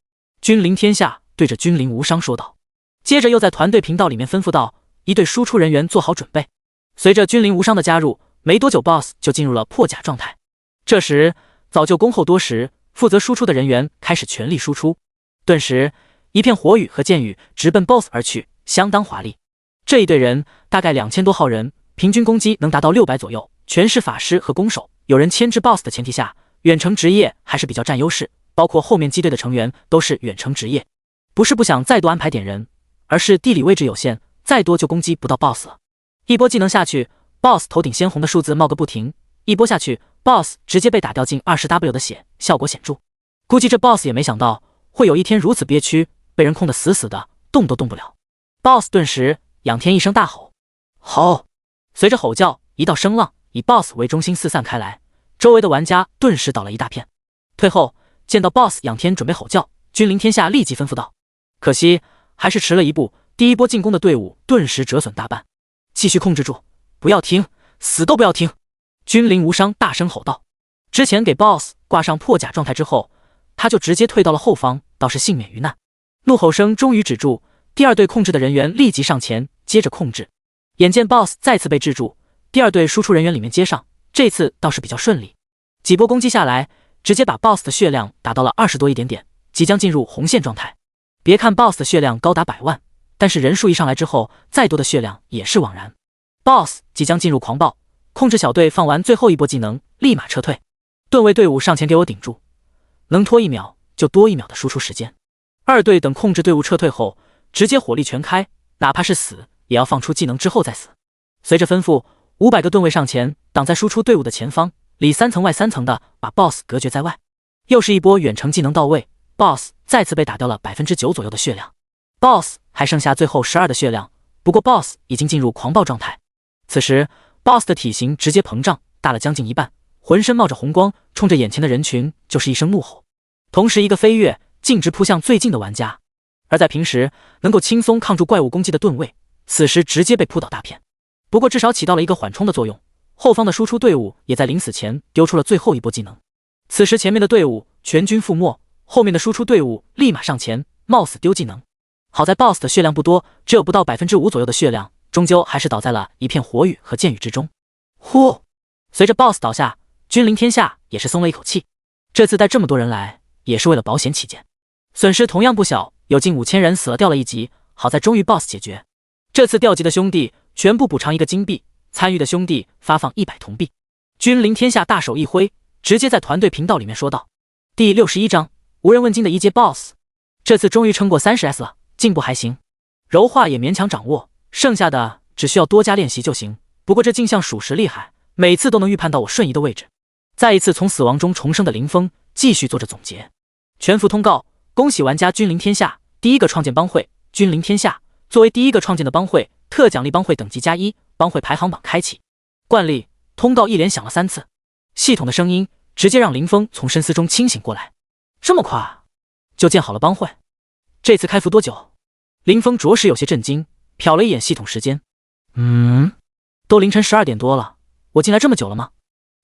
君临天下对着君临无伤说道，接着又在团队频道里面吩咐道，一队输出人员做好准备。随着君临无伤的加入，没多久 BOSS 就进入了破甲状态。这时早就恭候多时，负责输出的人员开始全力输出，顿时一片火雨和箭雨直奔 BOSS 而去，相当华丽。这一队人大概2000多号人，平均攻击能达到600左右，全是法师和弓手，有人牵制 BOSS 的前提下，远程职业还是比较占优势，包括后面机队的成员都是远程职业。不是不想再多安排点人，而是地理位置有限，再多就攻击不到 BOSS 了。一波技能下去， BOSS 头顶鲜红的数字冒个不停，一波下去 BOSS 直接被打掉近20W 的血，效果显著。估计这 BOSS 也没想到会有一天如此憋屈，被人控得死死的，动都动不了。 BOSS 顿时仰天一声大吼，吼！随着吼叫，一道声浪以 BOSS 为中心四散开来，周围的玩家顿时倒了一大片。退后，见到 BOSS 仰天准备吼叫，君临天下立即吩咐道。可惜还是迟了一步，第一波进攻的队伍顿时折损大半。继续控制住，不要停，死都不要停！君临无伤大声吼道。之前给 BOSS 挂上破甲状态之后，他就直接退到了后方，倒是幸免于难。怒吼声终于止住，第二队控制的人员立即上前接着控制。眼见 BOSS 再次被制住，第二队输出人员里面接上，这次倒是比较顺利。几波攻击下来，直接把 BOSS 的血量打到了20多一点点，即将进入红线状态。别看 BOSS 的血量高达100万，但是人数一上来之后，再多的血量也是枉然。BOSS 即将进入狂暴，控制小队放完最后一波技能，立马撤退。盾卫队伍上前给我顶住，能拖1秒就多1秒的输出时间。二队等控制队伍撤退后，直接火力全开，哪怕是死也要放出技能之后再死。随着吩咐，500个盾卫上前挡在输出队伍的前方，里3层外3层的把 BOSS 隔绝在外。又是一波远程技能到位， BOSS 再次被打掉了 9% 左右的血量。 BOSS 还剩下最后12的血量，不过 BOSS 已经进入狂暴状态。此时 BOSS 的体型直接膨胀，大了将近一半，浑身冒着红光，冲着眼前的人群就是一声怒吼，同时一个飞跃径直扑向最近的玩家。而在平时能够轻松抗住怪物攻击的盾卫，此时直接被扑倒大片。不过至少起到了一个缓冲的作用，后方的输出队伍也在临死前丢出了最后一波技能。此时前面的队伍全军覆没，后面的输出队伍立马上前冒死丢技能。好在 BOSS 的血量不多，只有不到 5% 左右的血量，终究还是倒在了一片火雨和箭雨之中。呼！随着 BOSS 倒下，君临天下也是松了一口气。这次带这么多人来，也是为了保险起见。损失同样不小，有近5000人死了掉了一级，好在终于 BOSS 解决。这次掉级的兄弟全部补偿1个金币，参与的兄弟发放100铜币。君临天下大手一挥，直接在团队频道里面说道。第61章无人问津的一阶 BOSS， 这次终于撑过30S 了，进步还行，柔化也勉强掌握，剩下的只需要多加练习就行。不过这镜像属实厉害，每次都能预判到我瞬移的位置。再一次从死亡中重生的林峰继续做着总结。全服通告，恭喜玩家君临天下第一个创建帮会。君临天下作为第一个创建的帮会，特奖励帮会等级+1，帮会排行榜开启。惯例，通告一连响了3次，系统的声音直接让林峰从深思中清醒过来。这么快就建好了帮会？这次开服多久？林峰着实有些震惊，瞟了一眼系统时间，都凌晨12点多了，我进来这么久了吗？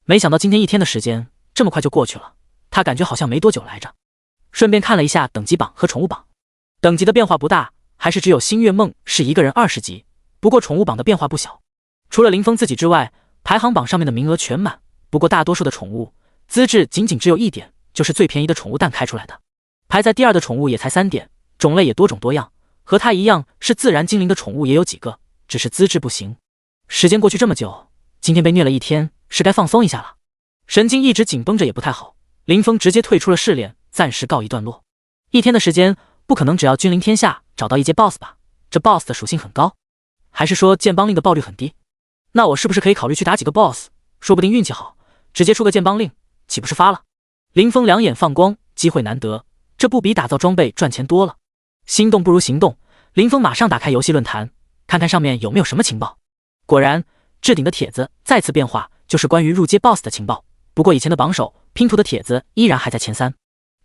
没想到今天一天的时间这么快就过去了，他感觉好像没多久来着。顺便看了一下等级榜和宠物榜，等级的变化不大，还是只有星月梦是一个人20级，不过宠物榜的变化不小，除了林峰自己之外，排行榜上面的名额全满。不过大多数的宠物资质仅只有1点，就是最便宜的宠物蛋开出来的。排在第2的宠物也才3点，种类也多种多样，和他一样是自然精灵的宠物也有几个，只是资质不行。时间过去这么久，今天被虐了一天，是该放松一下了。神经一直紧绷着也不太好，林峰直接退出了试炼，暂时告一段落。一天的时间不可能只要君临天下找到一阶 BOSS 吧？这 BOSS 的属性很高，还是说剑帮令的爆率很低？那我是不是可以考虑去打几个 BOSS？ 说不定运气好，直接出个剑帮令，岂不是发了？林峰两眼放光，机会难得，这不比打造装备赚钱多了？心动不如行动，林峰马上打开游戏论坛，看看上面有没有什么情报。果然，置顶的帖子再次变化，就是关于入阶 BOSS 的情报。不过以前的榜首拼图的帖子依然还在前3。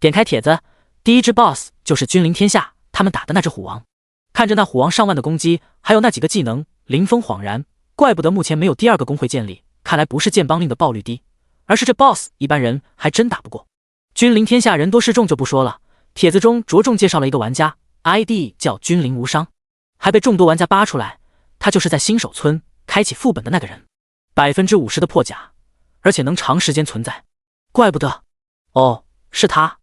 点开帖子，第一只 BOSS 就是君临天下他们打的那只虎王。看着那虎王上万的攻击，还有那几个技能，林峰恍然，怪不得目前没有第2个工会建立，看来不是剑帮令的爆率低，而是这 BOSS 一般人还真打不过。君临天下人多势众就不说了，帖子中着重介绍了一个玩家 ，ID 叫君临无伤，还被众多玩家扒出来，他就是在新手村开启副本的那个人，50%的破甲，而且能长时间存在，怪不得。哦，是他，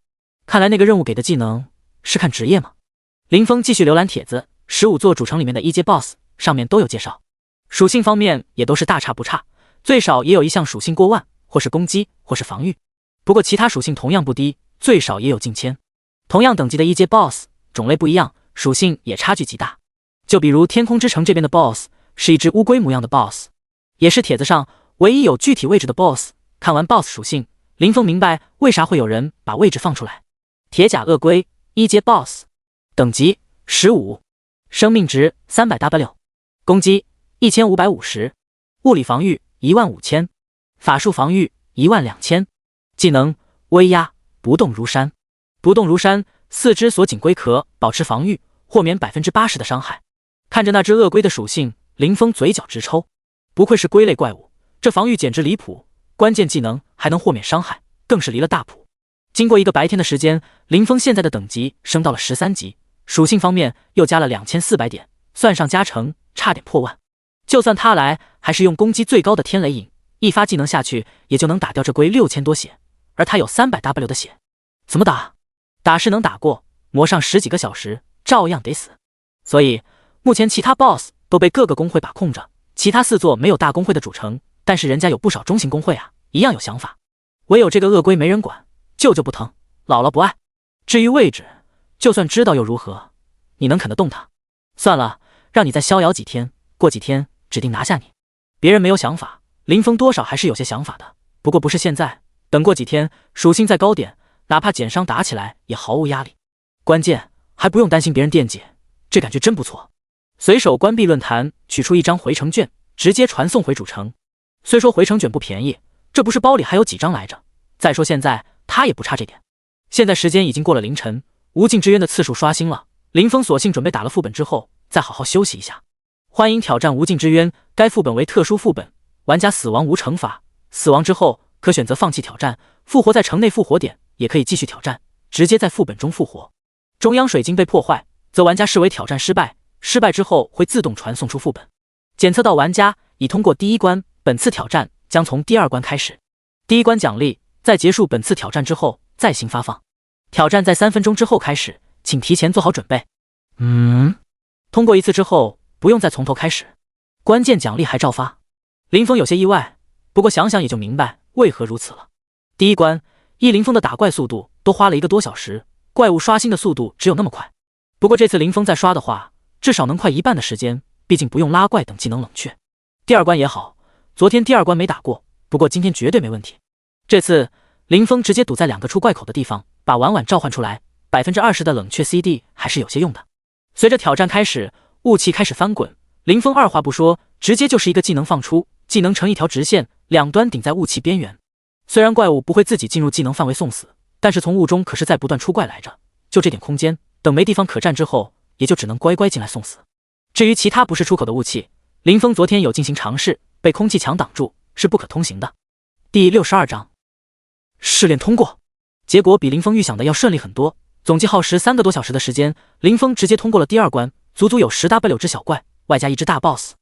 看来那个任务给的技能是看职业吗？林峰继续浏览帖子，15座主城里面的一阶 BOSS 上面都有介绍，属性方面也都是大差不差，最少也有一项属性过万，或是攻击，或是防御。不过其他属性同样不低，最少也有近1000。同样等级的一阶 BOSS 种类不一样，属性也差距极大。就比如天空之城这边的 BOSS 是一只乌龟模样的 BOSS， 也是帖子上唯一有具体位置的 BOSS。看完 BOSS 属性，林峰明白为啥会有人把位置放出来。铁甲鳄龟一阶 BOSS， 等级15，生命值300W， 攻击1550，物理防御15000，法术防御12000，技能威压不动如山。不动如山，4只锁紧龟壳保持防御，豁免80%的伤害。看着那只鳄龟的属性，林峰嘴角直抽，不愧是龟类怪物，这防御简直离谱，关键技能还能豁免伤害，更是离了大谱。经过一个白天的时间，林峰现在的等级升到了13级，属性方面又加了2400点，算上加成差点破万。就算他来，还是用攻击最高的天雷影，一发技能下去也就能打掉这龟6000多血，而他有300W 的血，怎么打？打是能打过，磨上10几个小时照样得死。所以目前其他 BOSS 都被各个工会把控着，其他4座没有大工会的主城，但是人家有不少中型工会啊，一样有想法。唯有这个鳄龟没人管，舅舅不疼，姥姥不爱。至于位置，就算知道又如何？你能啃得动他？算了，让你再逍遥几天，过几天指定拿下你。别人没有想法，林峰多少还是有些想法的，不过不是现在，等过几天属性再高点，哪怕减伤打起来也毫无压力。关键还不用担心别人惦记，这感觉真不错。随手关闭论坛，取出一张回城券，直接传送回主城。虽说回城卷不便宜，这不是包里还有几张来着？再说现在他也不差这点。现在时间已经过了凌晨，无尽之渊的次数刷新了，林峰索性准备打了副本之后再好好休息一下。欢迎挑战无尽之渊，该副本为特殊副本，玩家死亡无惩罚，死亡之后可选择放弃挑战，复活在城内复活点，也可以继续挑战，直接在副本中复活。中央水晶被破坏，则玩家视为挑战失败，失败之后会自动传送出副本。检测到玩家已通过第1关，本次挑战将从第2关开始。第1关奖励在结束本次挑战之后再行发放，挑战在3分钟之后开始，请提前做好准备。通过1次之后不用再从头开始，关键奖励还照发。林峰有些意外，不过想想也就明白为何如此了。第一关，依林峰的打怪速度都花了1个多小时，怪物刷新的速度只有那么快。不过这次林峰再刷的话，至少能快1半的时间，毕竟不用拉怪等技能冷却。第二关也好，昨天第二关没打过，不过今天绝对没问题。这次林峰直接堵在2个出怪口的地方，把婉婉召唤出来，20%的冷却 CD 还是有些用的。随着挑战开始，雾气开始翻滚，林峰二话不说，直接就是一个技能放出，技能成一条直线，两端顶在雾气边缘。虽然怪物不会自己进入技能范围送死，但是从雾中可是在不断出怪来着，就这点空间，等没地方可站之后，也就只能乖乖进来送死。至于其他不是出口的雾气，林峰昨天有进行尝试，被空气墙挡住，是不可通行的。第62章试炼通过，结果比林峰预想的要顺利很多。总计耗时3个多小时的时间，林峰直接通过了第二关，足足有10W 只小怪，外加1只大 BOSS，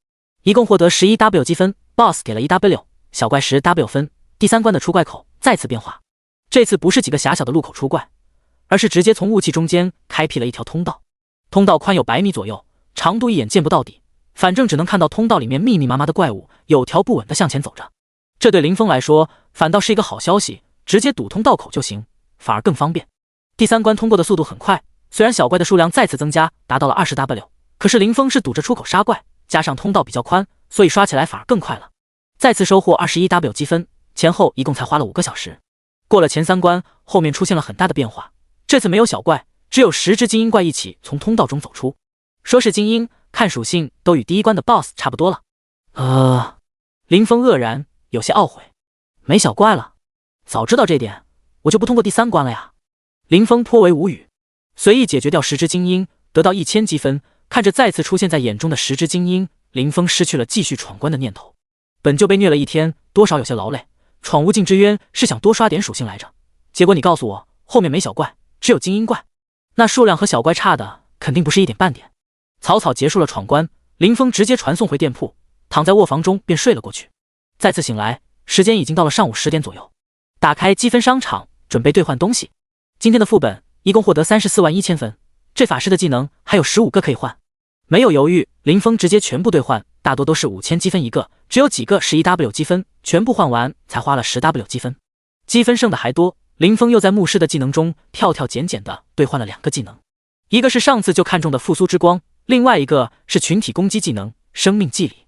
一共获得11W 积分 ，BOSS 给了1W， 小怪10W 分。第三关的出怪口再次变化，这次不是几个狭小的路口出怪，而是直接从雾气中间开辟了一条通道。通道宽有100米左右，长度一眼见不到底，反正只能看到通道里面密密麻麻的怪物，有条不紊地向前走着。这对林峰来说反倒是一个好消息，直接堵通道口就行，反而更方便。第三关通过的速度很快，虽然小怪的数量再次增加，达到了20W， 可是林峰是堵着出口杀怪，加上通道比较宽，所以刷起来反而更快了。再次收获21W 积分，前后一共才花了5个小时。过了前3关，后面出现了很大的变化，这次没有小怪，只有10只精英怪一起从通道中走出。说是精英，看属性都与第一关的 BOSS 差不多了。林峰愕然，有些懊悔，没小怪了，早知道这点，我就不通过第3关了呀。林峰颇为无语，随意解决掉10只精英，得到1000积分。看着再次出现在眼中的10只精英，林峰失去了继续闯关的念头。本就被虐了一天，多少有些劳累，闯无尽之渊是想多刷点属性来着，结果你告诉我后面没小怪，只有精英怪，那数量和小怪差的肯定不是一点半点。草草结束了闯关，林峰直接传送回店铺，躺在卧房中便睡了过去。再次醒来，时间已经到了上午10点左右，打开积分商场准备兑换东西。今天的副本一共获得341000分，这法师的技能还有15个可以换。没有犹豫，林峰直接全部兑换，大多都是5000积分一个，只有几个11W 积分，全部换完才花了10W 积分。积分剩的还多，林峰又在牧师的技能中跳跳捡捡的兑换了2个技能，一个是上次就看中的复苏之光，另外一个是群体攻击技能生命祭礼。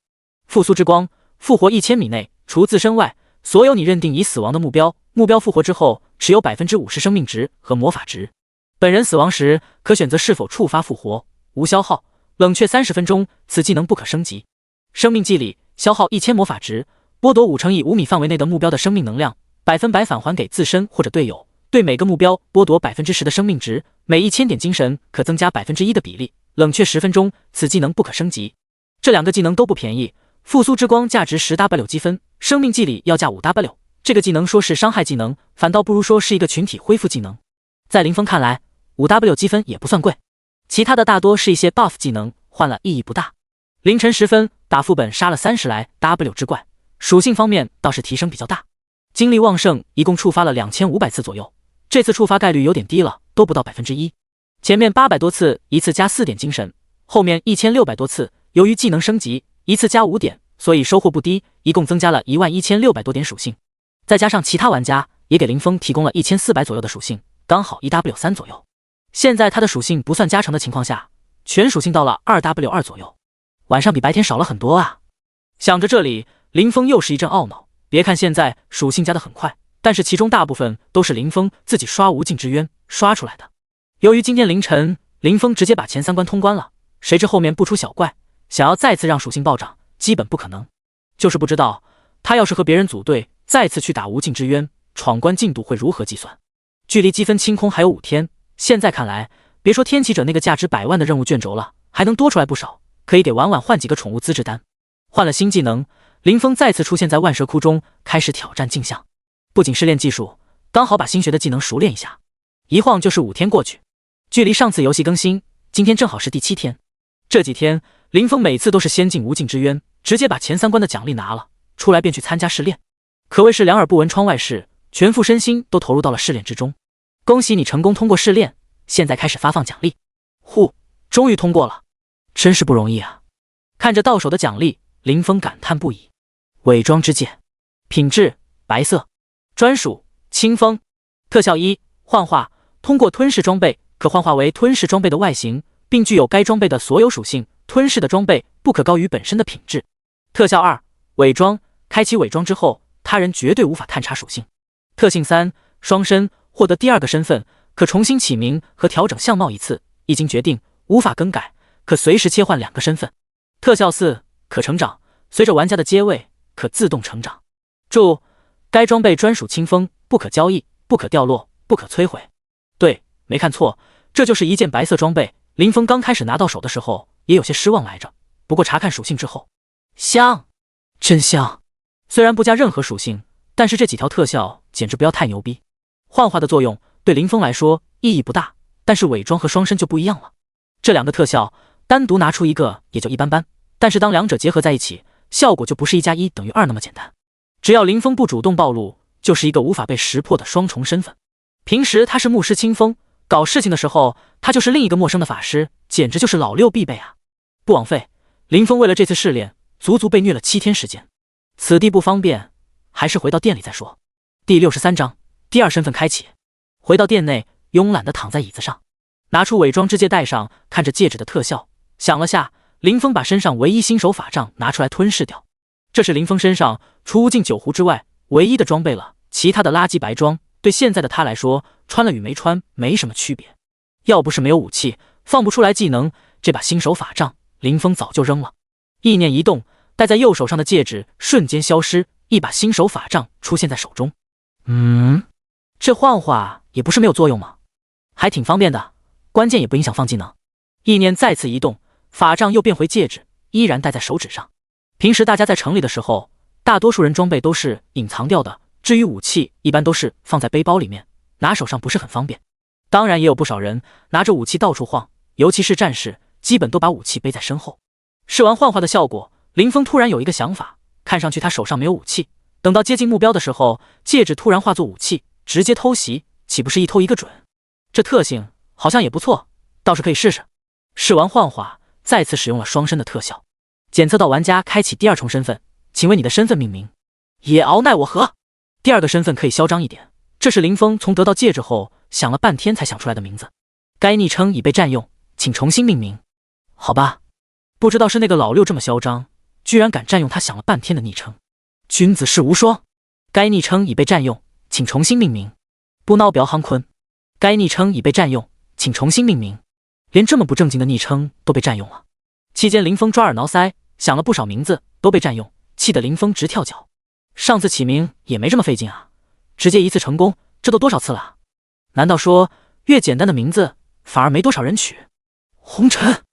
复苏之光，复活1000米内，除自身外，所有你认定已死亡的目标复活之后持有 50% 生命值和魔法值。本人死亡时可选择是否触发复活，无消耗，冷却30分钟，此技能不可升级。生命祭礼，消耗1000魔法值，剥夺5乘以5米范围内的目标的生命能量，100%返还给自身或者队友，对每个目标剥夺 10% 的生命值，每1000点精神可增加 1% 的比例，冷却10分钟，此技能不可升级。这2个技能都不便宜，复苏之光价值 10W 积分，生命祭礼要价 5W， 这个技能说是伤害技能，反倒不如说是一个群体恢复技能。在林峰看来， 5W 积分也不算贵，其他的大多是一些 buff 技能，换了意义不大。凌晨时分打副本杀了30来 W 之怪，属性方面倒是提升比较大。精力旺盛，一共触发了2500次左右，这次触发概率有点低了，都不到 1%。前面800多次一次加4点精神，后面1600多次，由于技能升级一次加5点，所以收获不低，一共增加了11600多点属性。再加上其他玩家也给林峰提供了1400左右的属性，刚好 1W3 左右。现在他的属性不算加成的情况下，全属性到了 2W2 左右，晚上比白天少了很多啊。想着这里，林峰又是一阵懊恼。别看现在属性加得很快，但是其中大部分都是林峰自己刷无尽之渊刷出来的。由于今天凌晨林峰直接把前3关通关了，谁知后面不出小怪，想要再次让属性暴涨基本不可能。就是不知道他要是和别人组队再次去打无尽之渊，闯关进度会如何计算。距离积分清空还有5天，现在看来别说天启者那个价值100万的任务卷轴了，还能多出来不少，可以给婉婉换几个宠物资质单。换了新技能，林峰再次出现在万蛇窟中，开始挑战镜像。不仅是练技术，刚好把新学的技能熟练一下。一晃就是5天过去，距离上次游戏更新，今天正好是第7天。这几天林峰每次都是先进无尽之渊，直接把前3关的奖励拿了出来，便去参加试炼，可谓是两耳不闻窗外事，全副身心都投入到了试炼之中。恭喜你成功通过试炼，现在开始发放奖励。终于通过了，真是不容易啊。看着到手的奖励，林峰感叹不已。伪装之剑，品质白色，专属清风。特效1：幻化，通过吞噬装备可幻化为吞噬装备的外形，并具有该装备的所有属性。吞噬的装备不可高于本身的品质。特效2：伪装，开启伪装之后，他人绝对无法探查属性。特性3：双身，获得第二个身份，可重新起名和调整相貌一次，一经决定无法更改，可随时切换2个身份。特效4：可成长，随着玩家的阶位可自动成长。注：该装备专属清风，不可交易，不可掉落，不可摧毁。对，没看错，这就是一件白色装备。林峰刚开始拿到手的时候也有些失望来着，不过查看属性之后，香，真香。虽然不加任何属性，但是这几条特效简直不要太牛逼。幻化的作用对林峰来说意义不大，但是伪装和双身就不一样了。这2个特效单独拿出一个也就一般般，但是当两者结合在一起，效果就不是1+1等于2那么简单。只要林峰不主动暴露，就是一个无法被识破的双重身份。平时他是牧师清风，搞事情的时候他就是另一个陌生的法师，简直就是老六必备啊！不枉费，林峰为了这次试炼，足足被虐了7天时间。此地不方便，还是回到店里再说。第63章，第2身份开启。回到店内，慵懒地躺在椅子上，拿出伪装之戒戴上，看着戒指的特效，想了下，林峰把身上唯一新手法杖拿出来吞噬掉。这是林峰身上除无尽酒壶之外唯一的装备了，其他的垃圾白装对现在的他来说，穿了与没穿没什么区别。要不是没有武器，放不出来技能，这把新手法杖林峰早就扔了。意念一动，戴在右手上的戒指瞬间消失，一把新手法杖出现在手中。这幻化也不是没有作用吗？还挺方便的，关键也不影响放技能。意念再次移动，法杖又变回戒指，依然戴在手指上。平时大家在城里的时候，大多数人装备都是隐藏掉的，至于武器一般都是放在背包里面，拿手上不是很方便。当然也有不少人拿着武器到处晃，尤其是战士，基本都把武器背在身后。试完幻化的效果，林峰突然有一个想法，看上去他手上没有武器，等到接近目标的时候，戒指突然化作武器，直接偷袭，岂不是一偷一个准？这特性好像也不错，倒是可以试试。试完幻化，再次使用了双身的特效，检测到玩家开启第2重身份，请为你的身份命名。野敖奈我何。第2个身份可以嚣张一点，这是林峰从得到戒指后想了半天才想出来的名字。该昵称已被占用，请重新命名。好吧，不知道是那个老六这么嚣张，居然敢占用他想了半天的昵称。君子世无双。该昵称已被占用，请重新命名。不孬表行坤。该昵称已被占用，请重新命名。连这么不正经的昵称都被占用了。期间林峰抓耳挠腮，想了不少名字都被占用，气得林峰直跳脚。上次起名也没这么费劲啊，直接一次成功，这都多少次了？难道说越简单的名字反而没多少人取？红尘，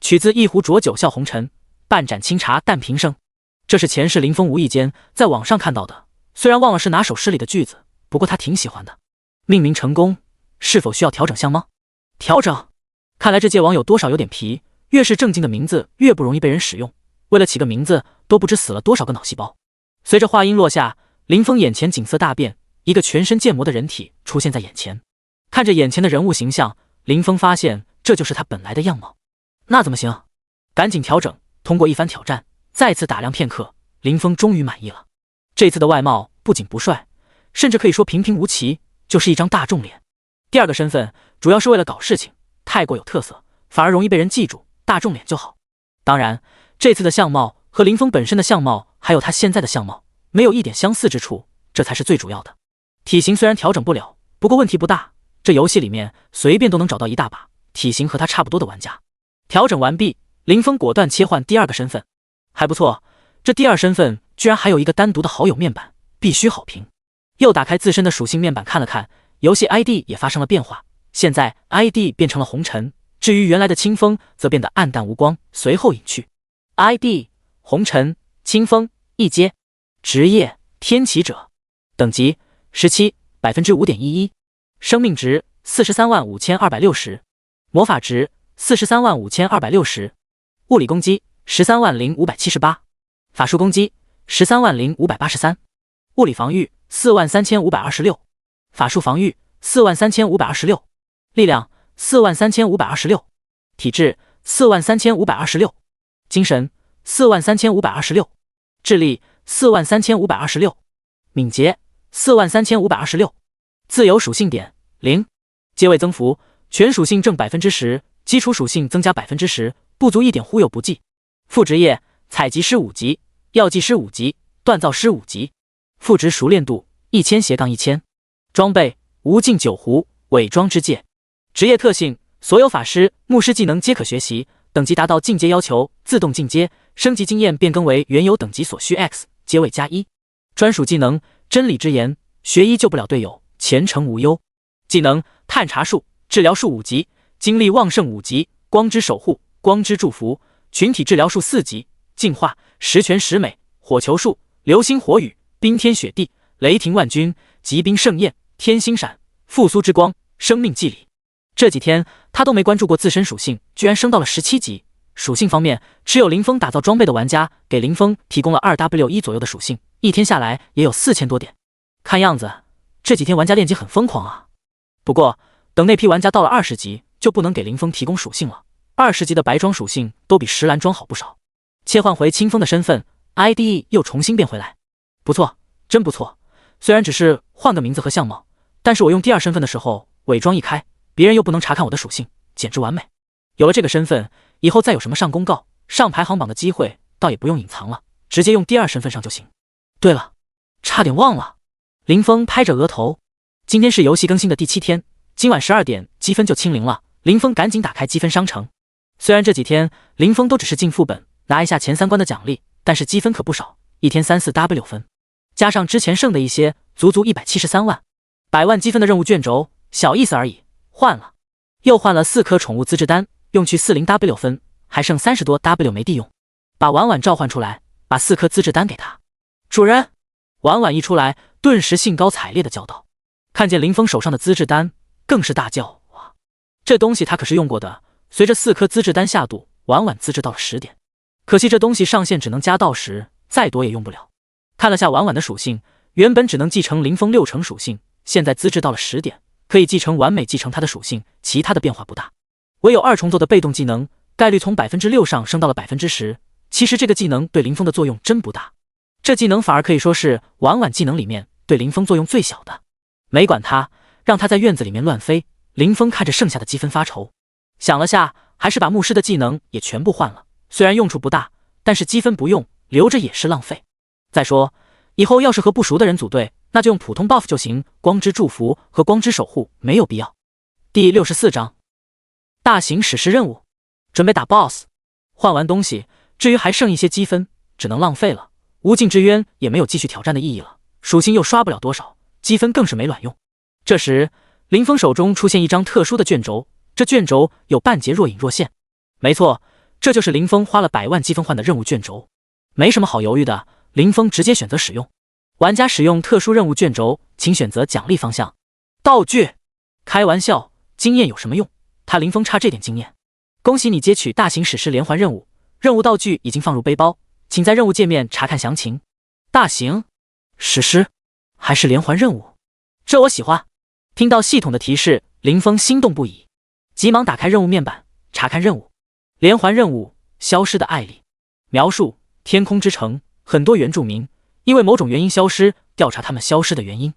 取自一壶浊酒笑红尘，半盏清茶淡平生。这是前世林峰无意间在网上看到的，虽然忘了是哪首诗里的句子，不过他挺喜欢的。命名成功，是否需要调整相貌？调整。看来这届网友多少有点皮，越是正经的名字越不容易被人使用，为了起个名字都不知死了多少个脑细胞。随着话音落下，林峰眼前景色大变，一个全身建模的人体出现在眼前。看着眼前的人物形象，林峰发现这就是他本来的样貌。那怎么行？赶紧调整。通过一番挑战，再次打量片刻，林峰终于满意了。这次的外貌不仅不帅，甚至可以说平平无奇，就是一张大众脸。第2个身份主要是为了搞事情，太过有特色，反而容易被人记住，大众脸就好。当然，这次的相貌和林峰本身的相貌，还有他现在的相貌，没有一点相似之处，这才是最主要的。体型虽然调整不了，不过问题不大，这游戏里面随便都能找到一大把体型和他差不多的玩家。调整完毕，林峰果断切换第2个身份。还不错，这第2身份居然还有一个单独的好友面板，必须好评。又打开自身的属性面板看了看，游戏 ID 也发生了变化，现在 ID 变成了红尘，至于原来的清风则变得暗淡无光，随后隐去。ID 红尘清风一阶，职业天启者，等级17 5.11%， 生命值435260，魔法值435260，物理攻击130578，法术攻击130583，物理防御43526，法术防御43526，力量43526，体质43526，精神43526，智力43526，敏捷43526，自由属性点0，阶位增幅，全属性正10%，基础属性增加10%，不足1点忽悠不计。副职业采集师5级，药剂师5级，锻造师5级。副职熟练度1000/1000。装备无尽酒壶，伪装之戒。职业特性，所有法师、牧师技能皆可学习，等级达到进阶要求自动进阶，升级经验变更为原有等级所需 X， 阶位+1。专属技能真理之言，学医救不了队友，前程无忧。技能探查术，治疗术5级，精力旺盛5级，光之守护，光之祝福，群体治疗术4级，净化，十全十美，火球术，流星火雨，冰天雪地，雷霆万钧，疾冰盛宴，天星闪，复苏之光，生命祭礼。这几天他都没关注过自身属性，居然升到了17级。属性方面，持有林峰打造装备的玩家给林峰提供了 2W1 左右的属性，一天下来也有4000多点。看样子这几天玩家练级很疯狂啊。不过等那批玩家到了20级，就不能给林峰提供属性了。20级的白装属性都比石蓝装好不少。切换回清风的身份 ，ID 又重新变回来，不错，真不错。虽然只是换个名字和相貌，但是我用第2身份的时候，伪装一开，别人又不能查看我的属性，简直完美。有了这个身份，以后再有什么上公告、上排行榜的机会，倒也不用隐藏了，直接用第2身份上就行。对了，差点忘了。林峰拍着额头，今天是游戏更新的第7天，今晚12点积分就清零了。林峰赶紧打开积分商城。虽然这几天林峰都只是进副本拿一下前3关的奖励，但是积分可不少，一天3-4W 分，加上之前剩的一些，足足173万。100万积分的任务卷轴，小意思而已。换了，又换了4颗宠物资质丹，用去40W 分，还剩30多 W 没地用。把婉婉召唤出来，把4颗资质丹给他。主人！婉婉一出来，顿时兴高采烈的叫道。看见林峰手上的资质丹，更是大叫哇！这东西他可是用过的。随着4颗资质丹下肚，婉婉资质到了10点。可惜这东西上限只能加到10，再多也用不了。看了下婉婉的属性，原本只能继承林峰6成属性，现在资质到了10点，可以继承完美继承他的属性，其他的变化不大。唯有2重奏的被动技能，概率从 6% 上升到了 10%。其实这个技能对林峰的作用真不大，这技能反而可以说是婉婉技能里面对林峰作用最小的。没管他，让他在院子里面乱飞。林峰看着剩下的积分发愁，想了下，还是把牧师的技能也全部换了。虽然用处不大，但是积分不用，留着也是浪费。再说，以后要是和不熟的人组队，那就用普通 buff 就行，光之祝福和光之守护没有必要。第64章，大型史诗任务，准备打 BOSS。换完东西，至于还剩一些积分，只能浪费了。无尽之渊也没有继续挑战的意义了，属性又刷不了多少，积分更是没卵用。这时，林峰手中出现一张特殊的卷轴，这卷轴有半截若隐若现。没错，这就是林峰花了100万积分换的任务卷轴。没什么好犹豫的，林峰直接选择使用。玩家使用特殊任务卷轴，请选择奖励方向。道具？开玩笑，经验有什么用？他林峰差这点经验。恭喜你接取大型史诗连环任务，任务道具已经放入背包，请在任务界面查看详情。大型史诗还是连环任务？这我喜欢。听到系统的提示，林峰心动不已，急忙打开任务面板，查看任务。连环任务：消失的艾莉。描述：天空之城，很多原住民因为某种原因消失，调查他们消失的原因。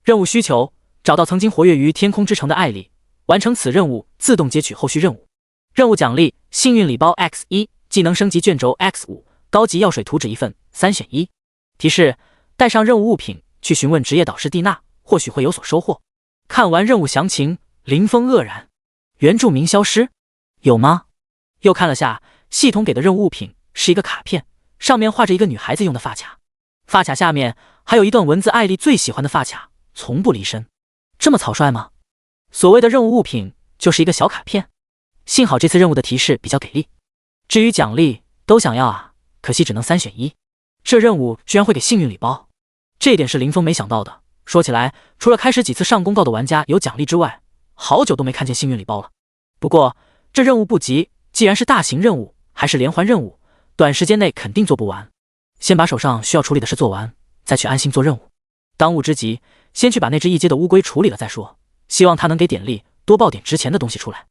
任务需求：找到曾经活跃于天空之城的艾莉，完成此任务自动接取后续任务。任务奖励：幸运礼包 X1， 技能升级卷轴 X5， 高级药水图纸1份，3选1。提示：带上任务物品去询问职业导师蒂娜，或许会有所收获。看完任务详情，林峰愕然，原住民消失？有吗？又看了下系统给的任务物品，是一个卡片，上面画着一个女孩子用的发卡，发卡下面还有一段文字：艾莉最喜欢的发卡，从不离身。这么草率吗？所谓的任务物品就是一个小卡片。幸好这次任务的提示比较给力。至于奖励都想要啊，可惜只能3选1。这任务居然会给幸运礼包，这一点是林峰没想到的。说起来，除了开始几次上公告的玩家有奖励之外，好久都没看见幸运礼包了。不过这任务不急，既然是大型任务，还是连环任务，短时间内肯定做不完。先把手上需要处理的事做完，再去安心做任务。当务之急，先去把那只一阶的乌龟处理了再说。希望他能给点力，多爆点值钱的东西出来。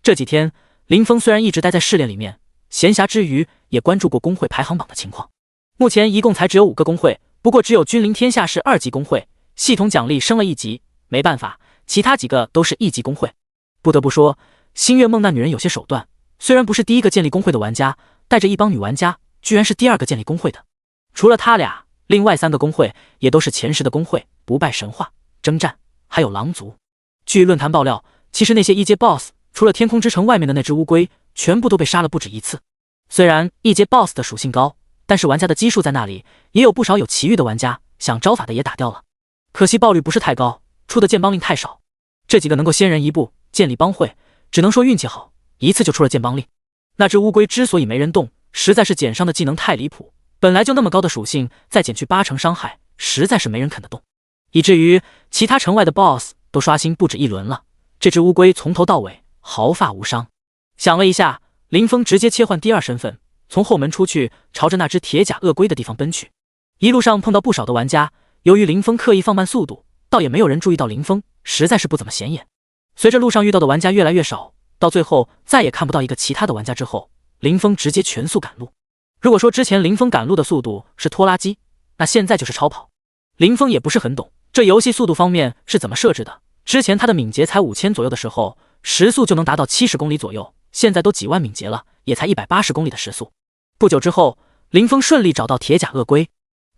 这几天，林峰虽然一直待在试炼里面，闲暇之余也关注过工会排行榜的情况。目前一共才只有5个工会，不过只有君临天下是2级公会，系统奖励升了1级，没办法，其他几个都是1级公会。不得不说，星月梦那女人有些手段，虽然不是第一个建立公会的玩家，带着一帮女玩家，居然是第2个建立公会的。除了他俩，另外3个公会也都是前10的公会，不败神话、征战，还有狼族。据论坛爆料，其实那些1阶 BOSS 除了天空之城外面的那只乌龟，全部都被杀了不止1次。虽然1阶 BOSS 的属性高，但是玩家的基数在那里，也有不少有奇遇的玩家，想招法的也打掉了。可惜爆率不是太高，出的建帮令太少。这几个能够先人一步建立帮会，只能说运气好，一次就出了建帮令。那只乌龟之所以没人动，实在是减伤的技能太离谱，本来就那么高的属性，再减去80%伤害，实在是没人啃得动，以至于其他城外的 BOSS 都刷新不止1轮了。这只乌龟从头到尾毫发无伤。想了一下，林峰直接切换第2身份，从后门出去，朝着那只铁甲鳄龟的地方奔去。一路上碰到不少的玩家，由于林峰刻意放慢速度，倒也没有人注意到林峰，实在是不怎么显眼。随着路上遇到的玩家越来越少，到最后再也看不到一个其他的玩家之后，林峰直接全速赶路。如果说之前林峰赶路的速度是拖拉机，那现在就是超跑。林峰也不是很懂这游戏速度方面是怎么设置的，之前他的敏捷才5000左右的时候，时速就能达到70公里左右，现在都几万敏捷了，也才180公里的时速。不久之后，林峰顺利找到铁甲鳄龟。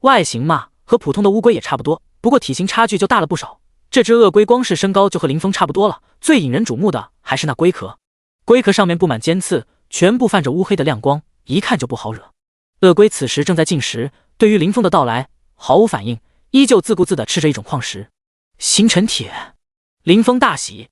外形嘛，和普通的乌龟也差不多，不过体型差距就大了不少。这只鳄龟光是身高就和林峰差不多了，最引人瞩目的还是那龟壳。龟壳上面布满尖刺，全部泛着乌黑的亮光，一看就不好惹。鳄龟此时正在进食，对于林峰的到来毫无反应，依旧自顾自地吃着一种矿石星辰铁。林峰大喜，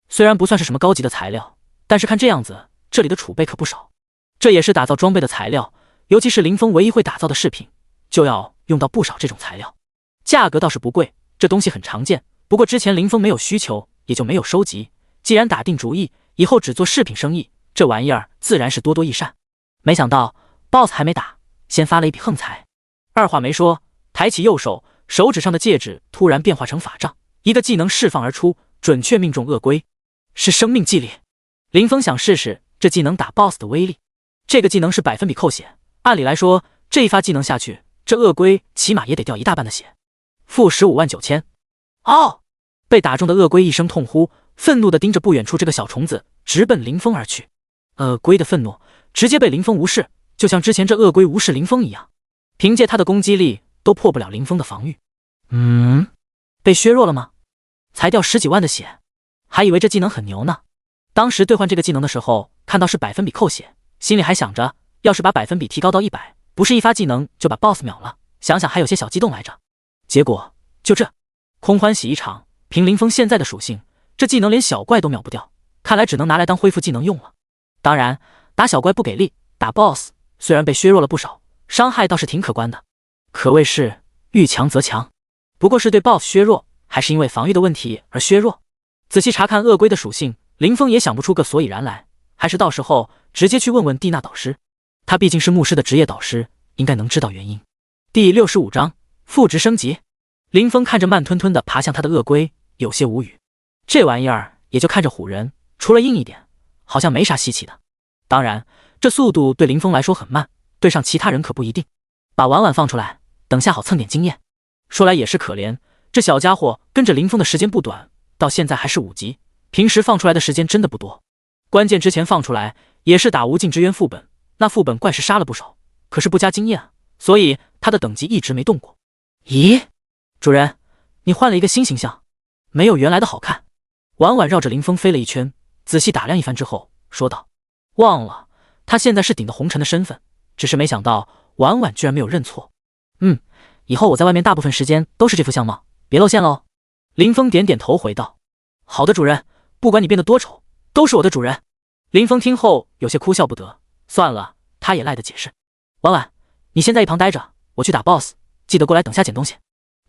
虽然不算是什么高级的材料，但是看这样子，这里的储备可不少。这也是打造装备的材料，尤其是林峰唯一会打造的饰品，就要用到不少这种材料。价格倒是不贵，这东西很常见，不过之前林峰没有需求，也就没有收集。既然打定主意以后只做饰品生意，这玩意儿自然是多多益善。没想到 BOSS 还没打，先发了一笔横财。二话没说，抬起右手，手指上的戒指突然变化成法杖，一个技能释放而出，准确命中鳄龟。是生命祭礼。林峰想试试这技能打 BOSS 的威力。这个技能是100分比扣血，按理来说这一发技能下去，这鳄龟起码也得掉1大半的血。负159000。哦！被打中的鳄龟一声痛呼，愤怒地盯着不远处这个小虫子，直奔林峰而去。鳄龟的愤怒直接被林峰无视，就像之前这鳄龟无视林峰一样，凭借他的攻击力都破不了林峰的防御。被削弱了吗？才掉10几万的血，还以为这技能很牛呢。当时兑换这个技能的时候，看到是100分比扣血，心里还想着，要是把100分比提高到100，不是一发技能就把 BOSS 秒了，想想还有些小激动来着。结果就这，空欢喜一场。凭林峰现在的属性，这技能连小怪都秒不掉，看来只能拿来当恢复技能用了。当然，打小怪不给力，打 BOSS 虽然被削弱了不少，伤害倒是挺可观的，可谓是遇强则强。不过是对 BOSS 削弱，还是因为防御的问题而削弱？仔细查看鳄龟的属性，林峰也想不出个所以然来，还是到时候直接去问问蒂娜导师，他毕竟是牧师的职业导师，应该能知道原因。第65章赋值升级。林峰看着慢吞吞地爬向他的鳄龟，有些无语。这玩意儿也就看着唬人，除了硬一点，好像没啥稀奇的。当然，这速度对林峰来说很慢，对上其他人可不一定。把婉婉放出来，等下好蹭点经验。说来也是可怜，这小家伙跟着林峰的时间不短，到现在还是5级，平时放出来的时间真的不多。关键之前放出来也是打无尽之渊副本，那副本怪是杀了不少，可是不加经验，所以他的等级一直没动过。咦，主人，你换了一个新形象，没有原来的好看。婉婉绕着林峰飞了一圈，仔细打量一番之后说道。忘了他现在是顶的红尘的身份，只是没想到婉婉居然没有认错。以后我在外面大部分时间都是这副相貌，别露馅喽。林峰点点头回道。好的主人，不管你变得多丑，都是我的主人。林峰听后有些哭笑不得，算了，他也赖得解释。婉婉，你先在一旁待着，我去打 BOSS， 记得过来等下捡东西。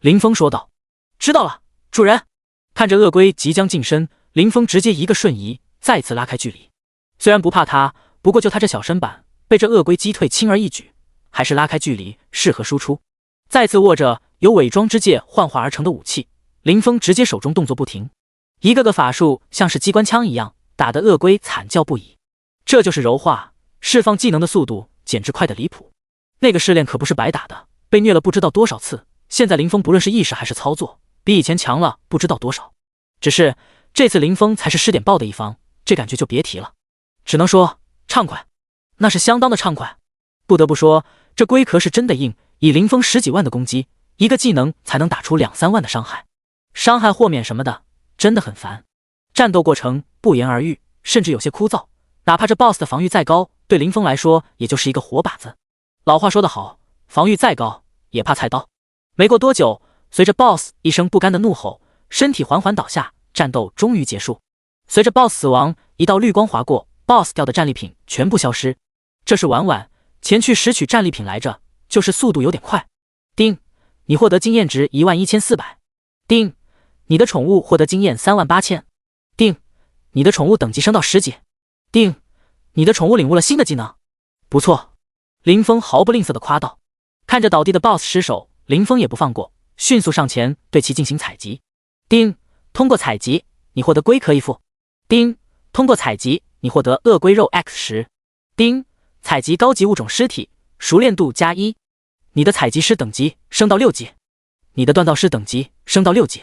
林峰说道。知道了，主人。看着鳄龟即将近身，林峰直接一个瞬移，再次拉开距离。虽然不怕他，不过就他这小身板，被这鳄龟击退轻而易举，还是拉开距离适合输出。再次握着由伪装之戒幻化而成的武器，林峰直接手中动作不停，一个个法术像是机关枪一样，打得鳄龟惨叫不已。这就是柔化，释放技能的速度简直快得离谱。那个试炼可不是白打的，被虐了不知道多少次，现在林峰不论是意识还是操作，比以前强了不知道多少。只是这次林峰才是10点爆的一方，这感觉就别提了，只能说畅快，那是相当的畅快。不得不说，这龟壳是真的硬，以林峰10几万的攻击，一个技能才能打出2、3万的伤害，伤害豁免什么的真的很烦。战斗过程不言而喻，甚至有些枯燥，哪怕这 BOSS 的防御再高，对林峰来说也就是一个活靶子。老话说得好，防御再高也怕菜刀。没过多久，随着 BOSS 一声不甘的怒吼，身体缓缓倒下，战斗终于结束。随着 BOSS 死亡，一道绿光划过， BOSS 掉的战利品全部消失。这是婉婉前去拾取战利品来着，就是速度有点快。丁，你获得经验值11400。丁，你的宠物获得经验38000。丁，你的宠物等级升到10级。丁，你的宠物领悟了新的技能。不错，林峰毫不吝啬地夸道。看着倒地的 BOSS 尸首，林峰也不放过，迅速上前对其进行采集。丁，通过采集，你获得龟壳一副。丁，通过采集，你获得鳄龟肉 X10。丁，采集高级物种尸体，熟练度+1，你的采集师等级升到6级，你的锻造师等级升到6级，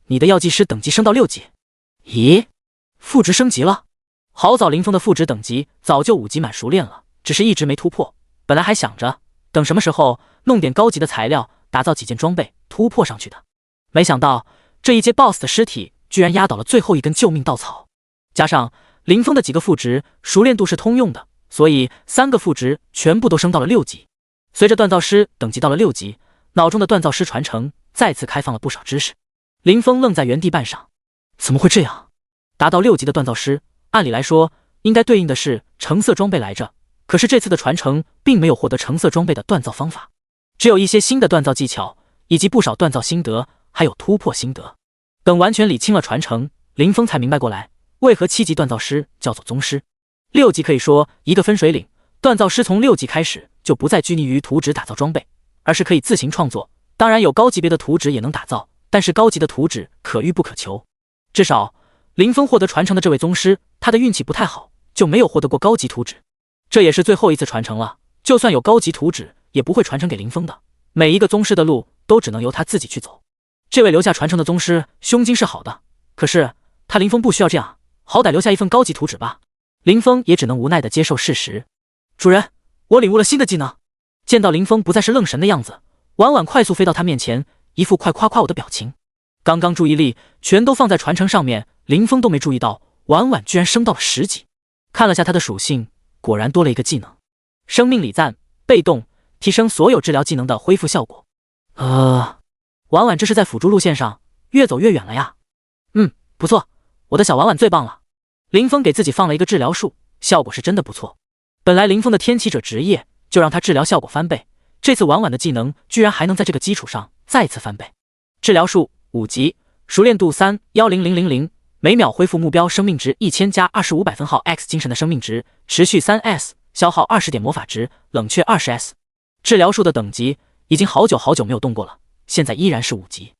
你的药剂师等级升到6级。咦，副职升级了？好早林峰的副职等级早就5级满熟练了，只是一直没突破。本来还想着等什么时候弄点高级的材料，打造几件装备突破上去的，没想到这一阶 BOSS 的尸体居然压倒了最后一根救命稻草。加上林峰的几个副职熟练度是通用的，所以3个副职全部都升到了6级。随着锻造师等级到了6级，脑中的锻造师传承再次开放了不少知识。林峰愣在原地半晌，怎么会这样？达到6级的锻造师，按理来说应该对应的是橙色装备来着，可是这次的传承并没有获得橙色装备的锻造方法，只有一些新的锻造技巧，以及不少锻造心得，还有突破心得。等完全理清了传承，林峰才明白过来，为何7级锻造师叫做宗师。6级可以说一个分水岭，锻造师从6级开始就不再拘泥于图纸打造装备，而是可以自行创作。当然有高级别的图纸也能打造，但是高级的图纸可遇不可求。至少林峰获得传承的这位宗师，他的运气不太好，就没有获得过高级图纸。这也是最后一次传承了，就算有高级图纸也不会传承给林峰的，每一个宗师的路都只能由他自己去走。这位留下传承的宗师胸襟是好的，可是他林峰不需要这样，好歹留下一份高级图纸吧。林峰也只能无奈地接受事实。主人，我领悟了新的技能。见到林峰不再是愣神的样子，婉婉快速飞到他面前，一副快夸夸我的表情。刚刚注意力全都放在传承上面，林峰都没注意到婉婉居然升到了10级。看了下他的属性，果然多了一个技能，生命礼赞，被动提升所有治疗技能的恢复效果。婉婉这是在辅助路线上越走越远了呀。不错，我的小婉婉最棒了。林峰给自己放了一个治疗术，效果是真的不错。本来林峰的天启者职业就让他治疗效果翻倍，这次婉婉的技能居然还能在这个基础上再次翻倍。治疗术5级，熟练度3，10000，每秒恢复目标生命值1000加2500分号 X 精神的生命值，持续3S， 消耗20点魔法值，冷却20S。治疗术的等级已经好久没有动过了，现在依然是5级，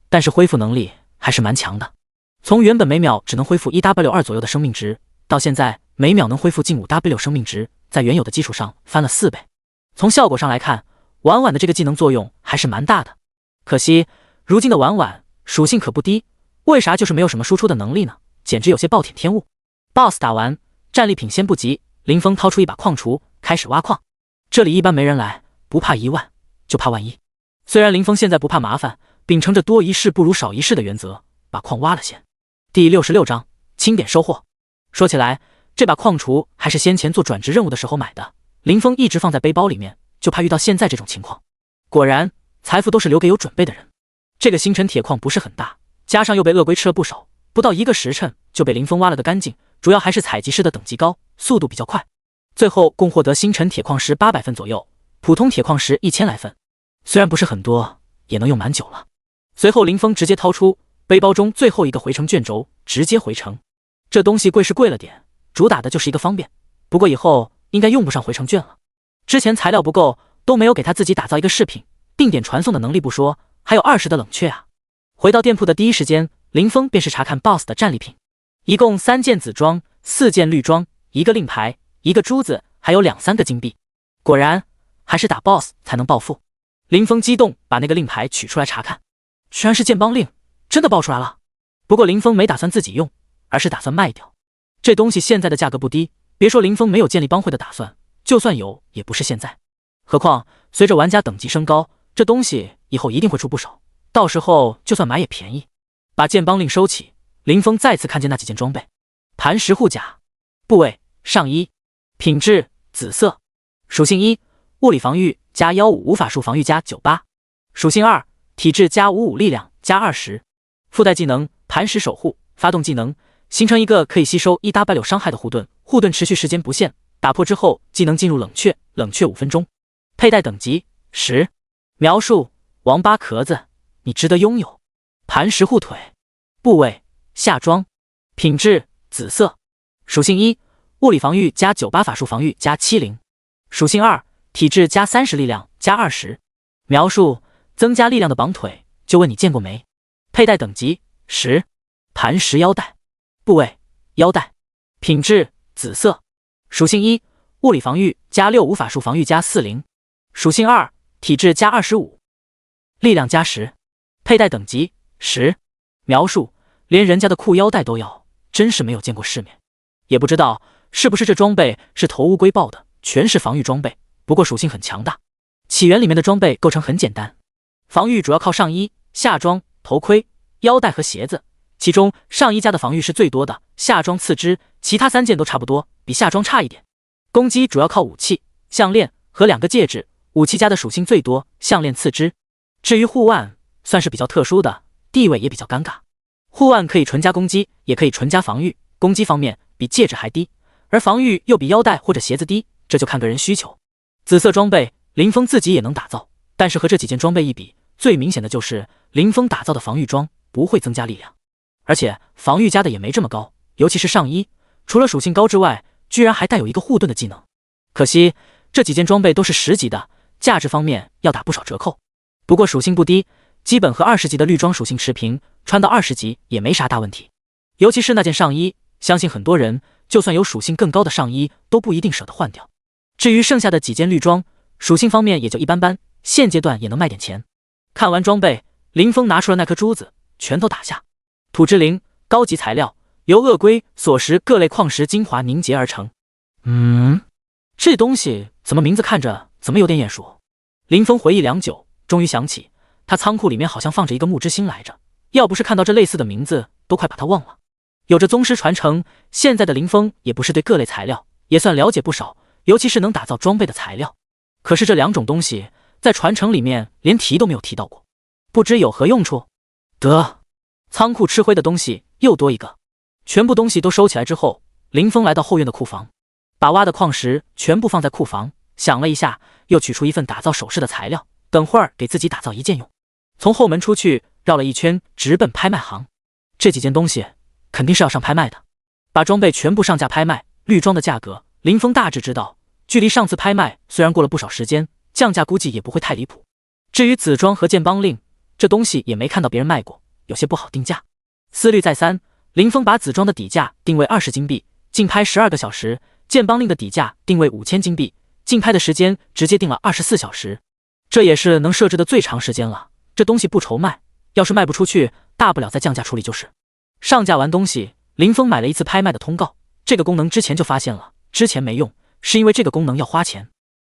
但是恢复能力还是蛮强的。从原本每秒只能恢复1W2左右的生命值，到现在每秒能恢复近5W 生命值，在原有的基础上翻了4倍。从效果上来看，婉婉的这个技能作用还是蛮大的。可惜如今的婉婉属性可不低，为啥就是没有什么输出的能力呢？简直有些暴殄天物。 BOSS 打完，战利品先不急，林峰掏出一把矿锄开始挖矿。这里一般没人来，不怕1万就怕万一。虽然林峰现在不怕麻烦，秉承着多一事不如少一事的原则，把矿挖了先。第66章清点收获。说起来，这把矿锄还是先前做转职任务的时候买的，林峰一直放在背包里面，就怕遇到现在这种情况。果然财富都是留给有准备的人。这个星辰铁矿不是很大，加上又被鳄龟吃了不少，不到1个时辰就被林峰挖了个干净，主要还是采集师的等级高，速度比较快。最后共获得星辰铁矿石800份左右，普通铁矿石1000来份，虽然不是很多，也能用蛮久了。随后林峰直接掏出背包中最后一个回城卷轴，直接回城。这东西贵是贵了点，主打的就是一个方便，不过以后应该用不上回城券了。之前材料不够，都没有给他自己打造一个饰品，定点传送的能力不说，还有20的冷却啊。回到店铺的第一时间，林峰便是查看 BOSS 的战利品，一共3件紫装，4件绿装，1个令牌，1个珠子，还有2、3个金币。果然还是打 BOSS 才能暴富。林峰激动，把那个令牌取出来查看，居然是剑帮令，真的爆出来了。不过林峰没打算自己用，而是打算卖掉。这东西现在的价格不低，别说林峰没有建立帮会的打算，就算有，也不是现在。何况随着玩家等级升高，这东西以后一定会出不少，到时候就算买也便宜。把剑帮令收起，林峰再次看见那几件装备：磐石护甲，部位上衣，品质紫色，属性1，物理防御加15，无法术防御加98，属性2，体质加55，力量加20，附带技能磐石守护，发动技能形成一个可以吸收 1W 伤害的护盾，护盾持续时间不限，打破之后技能进入冷却，冷却5分钟。佩戴等级10，描述王八壳子，你值得拥有。磐石护腿，部位下装，品质紫色，属性1，物理防御加98，法术防御加70，属性2，体质加30，力量加20，描述增加力量的绑腿，就问你见过没。佩戴等级10，磐石腰带，部位腰带，品质紫色，属性1，物理防御加65，法术防御加40，属性2，体质加25，力量加10，佩戴等级10，描述连人家的裤腰带都要，真是没有见过世面。也不知道是不是这装备是头乌龟爆的，全是防御装备，不过属性很强大。起源里面的装备构成很简单，防御主要靠上衣、下装、头盔、腰带和鞋子，其中上衣加的防御是最多的，下装次之，其他3件都差不多，比下装差一点。攻击主要靠武器、项链和2个戒指，武器加的属性最多，项链次之。至于护腕，算是比较特殊的，地位也比较尴尬。护腕可以纯加攻击，也可以纯加防御，攻击方面比戒指还低，而防御又比腰带或者鞋子低，这就看个人需求。紫色装备林峰自己也能打造，但是和这几件装备一比，最明显的就是林峰打造的防御装不会增加力量，而且防御加的也没这么高，尤其是上衣，除了属性高之外，居然还带有一个护盾的技能。可惜这几件装备都是10级的，价值方面要打不少折扣。不过属性不低，基本和20级的绿装属性持平，穿到20级也没啥大问题。尤其是那件上衣，相信很多人就算有属性更高的上衣都不一定舍得换掉。至于剩下的几件绿装，属性方面也就一般般，现阶段也能卖点钱。看完装备，林峰拿出了那颗珠子，拳头打下。土之灵，高级材料，由鳄龟、锁石各类矿石精华凝结而成。这东西怎么名字看着怎么有点眼熟？林峰回忆良久，终于想起他仓库里面好像放着一个木之星来着，要不是看到这类似的名字，都快把他忘了。有着宗师传承，现在的林峰也不是对各类材料也算了解不少，尤其是能打造装备的材料。可是这2种东西在传承里面连提都没有提到过，不知有何用处。得，仓库吃灰的东西又多一个。全部东西都收起来之后，林峰来到后院的库房，把挖的矿石全部放在库房，想了一下，又取出一份打造首饰的材料，等会儿给自己打造一件用。从后门出去，绕了一圈，直奔拍卖行。这几件东西肯定是要上拍卖的，把装备全部上架拍卖。绿装的价格林峰大致知道，距离上次拍卖虽然过了不少时间，降价估计也不会太离谱。至于紫装和剑帮令，这东西也没看到别人卖过，有些不好定价。思虑再三，林峰把紫装的底价定为20金币，竞拍12个小时；剑帮令的底价定为5000金币，竞拍的时间直接定了24小时，这也是能设置的最长时间了。这东西不愁卖，要是卖不出去，大不了再降价处理就是。上架完东西，林峰买了一次拍卖的通告，这个功能之前就发现了，之前没用，是因为这个功能要花钱，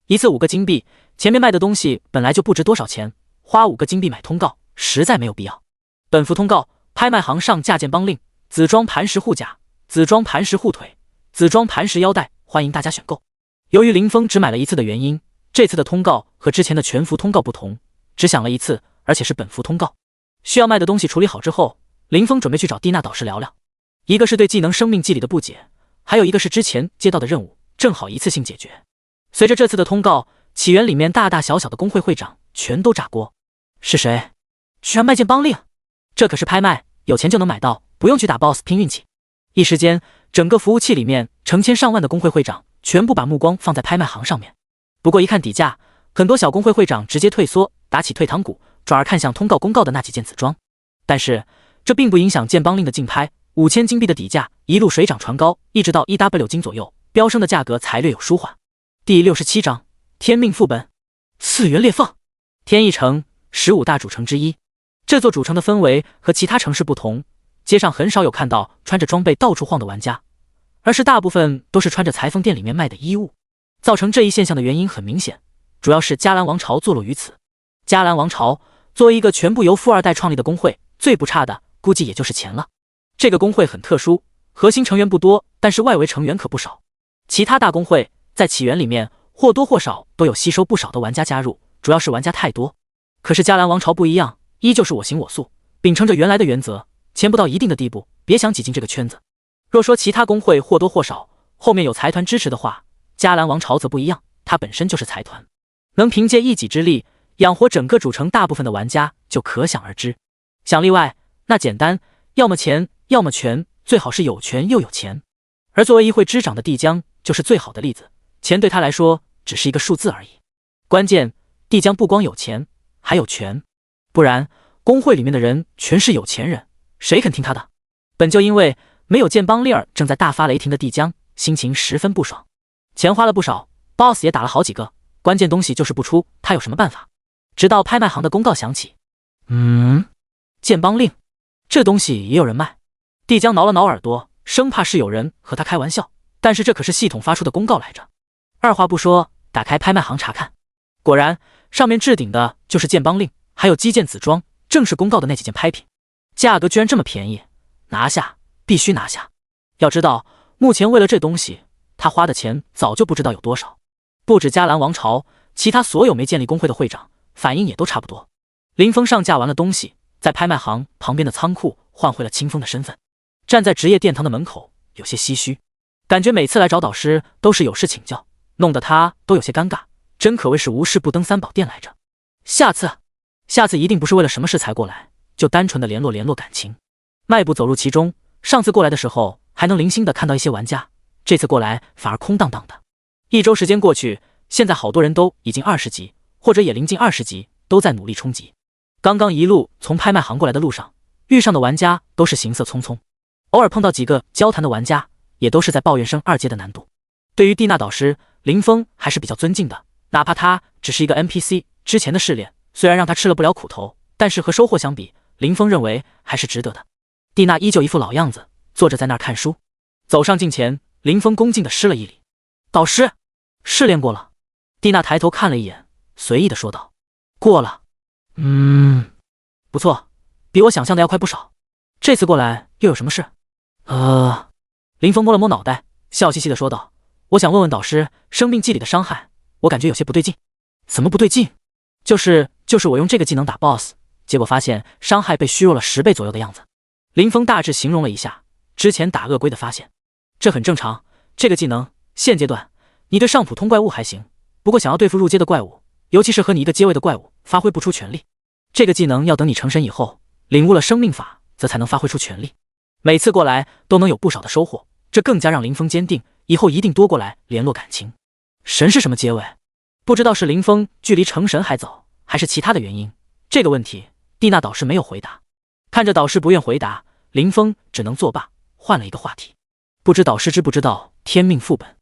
一次5个金币，前面卖的东西本来就不值多少钱，花5个金币买通告实在没有必要。本幅通告，拍卖行上架剑帮令，紫装磐石护甲，紫装磐石护腿，紫装磐石腰带，欢迎大家选购。由于林峰只买了一次的原因，这次的通告和之前的全幅通告不同，只响了一次，而且是本幅通告。需要卖的东西处理好之后，林峰准备去找蒂娜导师聊聊，一个是对技能生命祭礼的不解，还有一个是之前接到的任务，正好一次性解决。随着这次的通告，起源里面大大小小的工会会长全都炸锅。是谁？居然卖剑帮令？这可是拍卖，有钱就能买到，不用去打 BOSS 拼运气。一时间，整个服务器里面成千上万的工会会长全部把目光放在拍卖行上面。不过一看底价，很多小工会会长直接退缩，打起退堂鼓，转而看向通告公告的那几件紫装。但是这并不影响剑帮令的竞拍，5000金币的底价一路水涨船高，一直到1W 金左右，飙升的价格才略有舒缓。第67章天命副本，次元裂缝。天翼城15大主城之一，这座主城的氛围和其他城市不同，街上很少有看到穿着装备到处晃的玩家，而是大部分都是穿着裁缝店里面卖的衣物。造成这一现象的原因很明显，主要是迦兰王朝坐落于此。迦兰王朝作为一个全部由富二代创立的公会，最不差的估计也就是钱了。这个公会很特殊，核心成员不多，但是外围成员可不少。其他大公会在起源里面或多或少都有吸收不少的玩家加入，主要是玩家太多。可是迦兰王朝不一样，依旧是我行我素，秉承着原来的原则，钱不到一定的地步，别想挤进这个圈子。若说其他公会或多或少后面有财团支持的话，迦兰王朝则不一样，它本身就是财团，能凭借一己之力养活整个主城大部分的玩家就可想而知。想例外，那简单，要么钱，要么权，最好是有权又有钱。而作为议会之长的帝江就是最好的例子，钱对他来说只是一个数字而已。关键，帝江不光有钱，还有权，不然公会里面的人全是有钱人，谁肯听他的？本就因为没有剑邦利尔正在大发雷霆的帝江，心情十分不爽。钱花了不少 ，BOSS 也打了好几个，关键东西就是不出，他有什么办法？直到拍卖行的公告响起，剑邦令，这东西也有人卖。帝江挠了挠耳朵，生怕是有人和他开玩笑，但是这可是系统发出的公告来着。二话不说，打开拍卖行查看，果然上面置顶的就是剑邦令，还有击剑紫装，正是公告的那几件拍品，价格居然这么便宜，拿下，必须拿下。要知道，目前为了这东西，他花的钱早就不知道有多少。不止迦兰王朝，其他所有没建立公会的会长反应也都差不多。林峰上架完了东西，在拍卖行旁边的仓库换回了清风的身份，站在职业殿堂的门口，有些唏嘘，感觉每次来找导师都是有事请教，弄得他都有些尴尬，真可谓是无事不登三宝殿来着。下次一定不是为了什么事才过来，就单纯的联络感情。迈步走入其中，上次过来的时候还能零星的看到一些玩家，这次过来反而空荡荡的。1周时间过去，现在好多人都已经20级，或者也临近20级，都在努力冲级。刚刚一路从拍卖行过来的路上，遇上的玩家都是行色匆匆，偶尔碰到几个交谈的玩家，也都是在抱怨升2阶的难度。对于蒂娜导师，林峰还是比较尊敬的，哪怕他只是一个 NPC， 之前的试炼虽然让他吃了不了苦头，但是和收获相比，林峰认为还是值得的。蒂娜依旧一副老样子，坐着在那儿看书。走上近前，林峰恭敬地施了一礼：“导师，试炼过了。”蒂娜抬头看了一眼，随意地说道：“过了。不错，比我想象的要快不少。这次过来又有什么事？”林峰摸了摸脑袋，笑嘻嘻地说道：“我想问问导师，生命技里的伤害，我感觉有些不对劲。”“怎么不对劲？”“就是我用这个技能打 BOSS， 结果发现伤害被虚弱了10倍左右的样子。”林峰大致形容了一下之前打恶龟的发现。“这很正常，这个技能现阶段你对上普通怪物还行，不过想要对付入阶的怪物，尤其是和你一个阶位的怪物，发挥不出全力。这个技能要等你成神以后，领悟了生命法，则才能发挥出全力。每次过来都能有不少的收获，这更加让林峰坚定，以后一定多过来联络感情。”“神是什么阶位？”不知道是林峰距离成神还早，还是其他的原因，这个问题蒂娜导师没有回答。看着导师不愿回答，林峰只能作罢，换了一个话题。不知导师知不知道天命副本？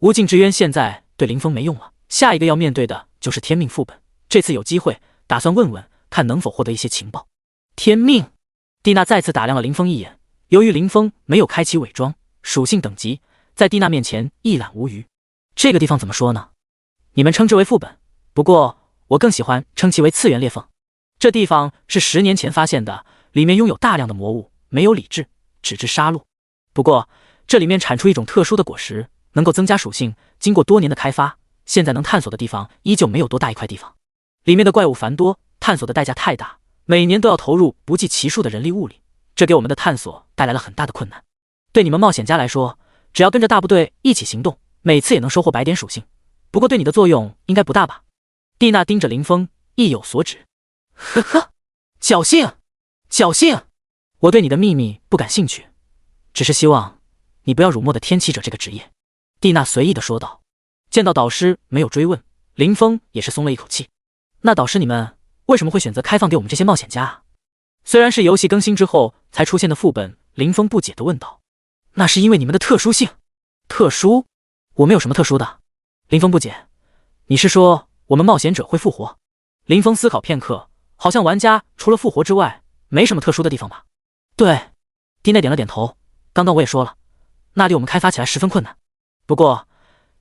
无尽之渊现在对林峰没用了，下一个要面对的就是天命副本。这次有机会，打算问问看能否获得一些情报。天命，蒂娜再次打量了林峰一眼。由于林峰没有开启伪装，属性等级在蒂娜面前一览无余。这个地方怎么说呢？你们称之为副本，不过我更喜欢称其为次元裂缝。这地方是10年前发现的，里面拥有大量的魔物，没有理智，只知杀戮。不过这里面产出一种特殊的果实，能够增加属性，经过多年的开发，现在能探索的地方依旧没有多大一块地方。里面的怪物繁多，探索的代价太大，每年都要投入不计其数的人力物力，这给我们的探索带来了很大的困难。对你们冒险家来说，只要跟着大部队一起行动，每次也能收获100点属性，不过对你的作用应该不大吧？蒂娜盯着林峰，意有所指。呵呵，侥幸，侥幸！我对你的秘密不感兴趣，只是希望你不要辱没的天启者这个职业。蒂娜随意地说道。见到导师没有追问，林峰也是松了一口气。那导师你们为什么会选择开放给我们这些冒险家啊？虽然是游戏更新之后才出现的副本，林峰不解地问道。那是因为你们的特殊性。特殊？我们有什么特殊的？林峰不解。你是说我们冒险者会复活？林峰思考片刻，好像玩家除了复活之外，没什么特殊的地方吧？对，蒂娜点了点头。刚刚我也说了，那里我们开发起来十分困难。不过，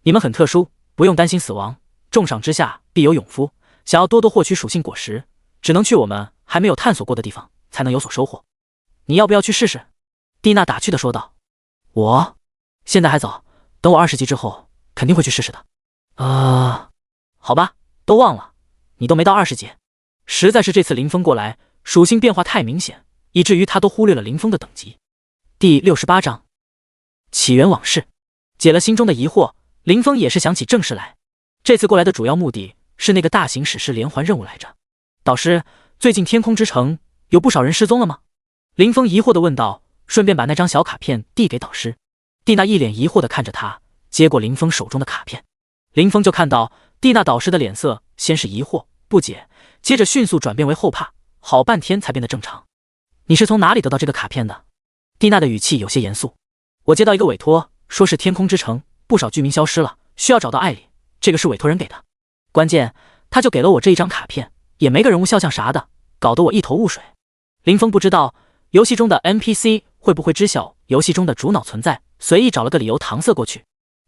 你们很特殊，不用担心死亡，重赏之下必有勇夫。想要多多获取属性果实，只能去我们还没有探索过的地方，才能有所收获。你要不要去试试？蒂娜打趣地说道。我现在还早，等我20级之后，肯定会去试试的。好吧，都忘了，你都没到20级。实在是这次林峰过来，属性变化太明显，以至于他都忽略了林峰的等级。第68章起源往事。解了心中的疑惑，林峰也是想起正事来。这次过来的主要目的是那个大型史诗连环任务来着。导师，最近天空之城有不少人失踪了吗？林峰疑惑地问道，顺便把那张小卡片递给导师。蒂娜一脸疑惑地看着他，接过林峰手中的卡片。林峰就看到蒂娜导师的脸色先是疑惑不解，接着迅速转变为后怕，好半天才变得正常。你是从哪里得到这个卡片的？蒂娜的语气有些严肃。我接到一个委托，说是天空之城不少居民消失了，需要找到艾莉，这个是委托人给的。关键他就给了我这一张卡片，也没个人物肖像啥的，搞得我一头雾水。林峰不知道游戏中的 NPC 会不会知晓游戏中的主脑存在，随意找了个理由搪塞过去。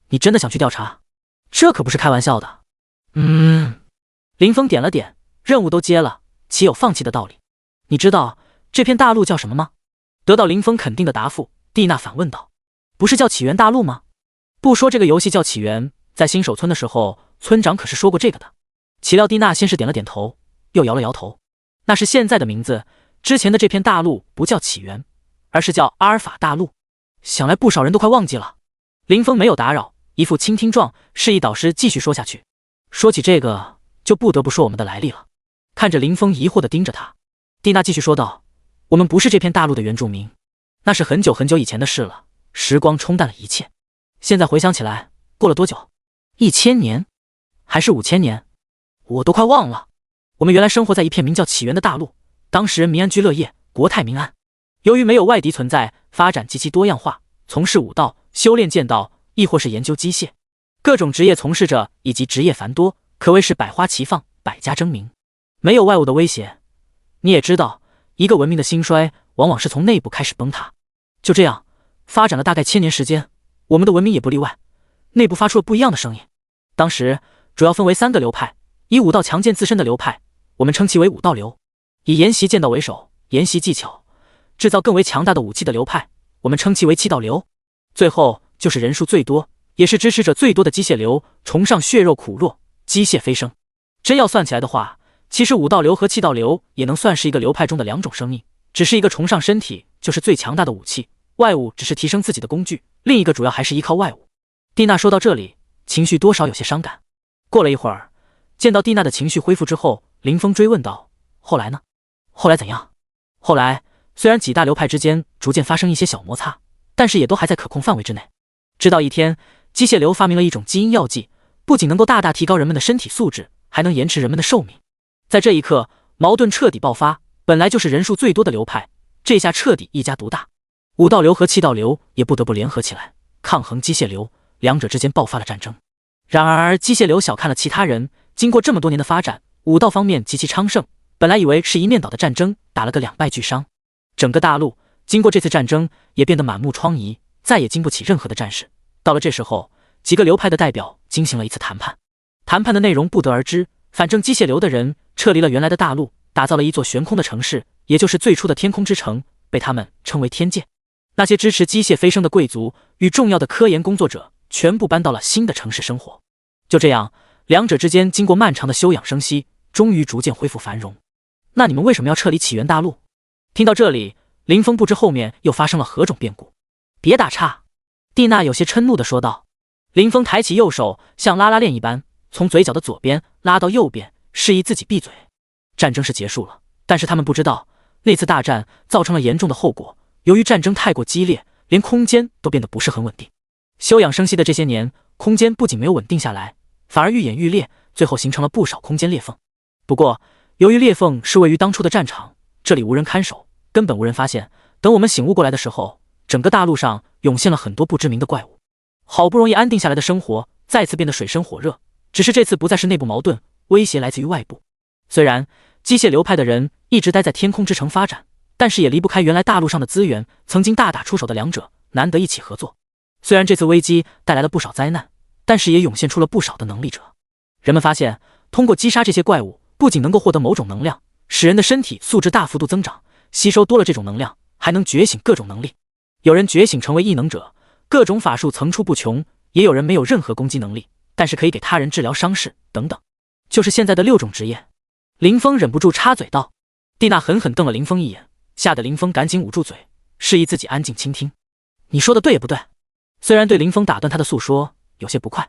你真的想去调查？这可不是开玩笑的。林峰点了点，任务都接了，岂有放弃的道理？你知道这片大陆叫什么吗？得到林峰肯定的答复，蒂娜反问道。不是叫起源大陆吗？不说这个游戏叫起源，在新手村的时候，村长可是说过这个的。岂料蒂娜先是点了点头，又摇了摇头。那是现在的名字，之前的这片大陆不叫起源，而是叫阿尔法大陆。想来不少人都快忘记了。林峰没有打扰，一副倾听状，示意导师继续说下去。说起这个，就不得不说我们的来历了。看着林峰疑惑地盯着他，蒂娜继续说道，我们不是这片大陆的原住民，那是很久很久以前的事了，时光冲淡了一切。现在回想起来，过了多久？1000年？还是5000年？我都快忘了。我们原来生活在一片名叫起源的大陆，当时人民安居乐业，国泰民安。由于没有外敌存在，发展极其多样化，从事武道、修炼剑道，亦或是研究机械，各种职业从事者以及职业繁多，可谓是百花齐放，百家争鸣。没有外物的威胁，你也知道，一个文明的兴衰往往是从内部开始崩塌。就这样发展了大概1000年时间，我们的文明也不例外，内部发出了不一样的声音。当时主要分为3个流派，以武道强健自身的流派，我们称其为武道流；以研习剑道为首，研习技巧，制造更为强大的武器的流派，我们称其为气道流；最后就是人数最多，也是支持者最多的机械流，崇尚血肉苦弱，机械飞升。真要算起来的话，其实武道流和气道流也能算是一个流派中的2种生命，只是一个崇尚身体就是最强大的武器，外物只是提升自己的工具，另一个主要还是依靠外物。蒂娜说到这里，情绪多少有些伤感。过了一会儿，见到蒂娜的情绪恢复之后，林峰追问道，后来呢？后来怎样？后来虽然几大流派之间逐渐发生一些小摩擦，但是也都还在可控范围之内。直到一天，机械流发明了一种基因药剂，不仅能够大大提高人们的身体素质，还能延迟人们的寿命。在这一刻，矛盾彻底爆发，本来就是人数最多的流派，这下彻底一家独大。武道流和气道流也不得不联合起来，抗衡机械流，两者之间爆发了战争。然而机械流小看了其他人，经过这么多年的发展，武道方面极其昌盛，本来以为是一面倒的战争，打了个2败俱伤。整个大陆经过这次战争也变得满目疮痍，再也经不起任何的战事。到了这时候，几个流派的代表进行了一次谈判，谈判的内容不得而知，反正机械流的人撤离了原来的大陆，打造了一座悬空的城市，也就是最初的天空之城，被他们称为天界。那些支持机械飞升的贵族与重要的科研工作者全部搬到了新的城市生活。就这样，两者之间经过漫长的休养生息，终于逐渐恢复繁荣。那你们为什么要撤离起源大陆？听到这里，林峰不知后面又发生了何种变故。别打岔，蒂娜有些嗔怒地说道。林峰抬起右手，像拉拉链一般，从嘴角的左边拉到右边，示意自己闭嘴。战争是结束了，但是他们不知道，那次大战造成了严重的后果。由于战争太过激烈，连空间都变得不是很稳定。休养生息的这些年，空间不仅没有稳定下来，反而愈演愈烈，最后形成了不少空间裂缝。不过，由于裂缝是位于当初的战场，这里无人看守，根本无人发现。等我们醒悟过来的时候，整个大陆上涌现了很多不知名的怪物。好不容易安定下来的生活再次变得水深火热，只是这次不再是内部矛盾，威胁来自于外部。虽然机械流派的人一直待在天空之城发展，但是也离不开原来大陆上的资源，曾经大打出手的两者难得一起合作。虽然这次危机带来了不少灾难，但是也涌现出了不少的能力者。人们发现，通过击杀这些怪物，不仅能够获得某种能量，使人的身体素质大幅度增长，吸收多了这种能量，还能觉醒各种能力。有人觉醒成为异能者，各种法术层出不穷，也有人没有任何攻击能力，但是可以给他人治疗伤势等等，就是现在的6种职业。林峰忍不住插嘴道。蒂娜狠狠瞪了林峰一眼，吓得林峰赶紧捂住嘴，示意自己安静倾听。你说的对也不对？虽然对林峰打断他的诉说有些不快，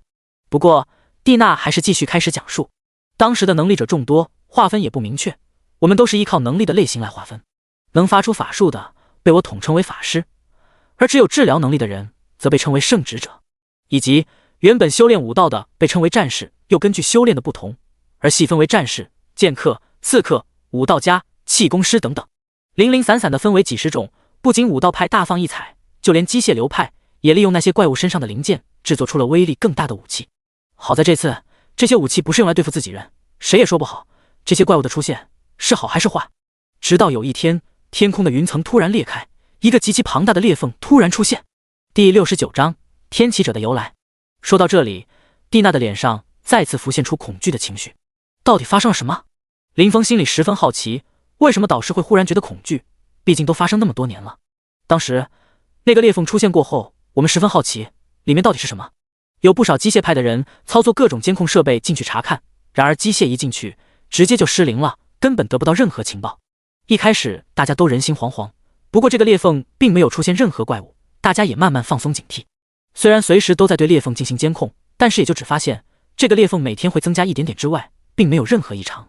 不过蒂娜还是继续开始讲述。当时的能力者众多，划分也不明确，我们都是依靠能力的类型来划分。能发出法术的被我统称为法师，而只有治疗能力的人则被称为圣职者，以及原本修炼武道的被称为战士，又根据修炼的不同而细分为战士、剑客、刺客、武道家、气功师等等，零零散散的分为几十种。不仅武道派大放异彩，就连机械流派也利用那些怪物身上的零件制作出了威力更大的武器。好在这次这些武器不是用来对付自己人，谁也说不好这些怪物的出现是好还是坏。直到有一天，天空的云层突然裂开，一个极其庞大的裂缝突然出现。第69章天启者的由来。说到这里，蒂娜的脸上再次浮现出恐惧的情绪。到底发生了什么？林峰心里十分好奇，为什么导师会忽然觉得恐惧？毕竟都发生那么多年了。当时那个裂缝出现过后，我们十分好奇里面到底是什么。有不少机械派的人操作各种监控设备进去查看，然而机械一进去直接就失灵了，根本得不到任何情报。一开始大家都人心惶惶，不过这个裂缝并没有出现任何怪物，大家也慢慢放松警惕。虽然随时都在对裂缝进行监控，但是也就只发现这个裂缝每天会增加一点点之外，并没有任何异常。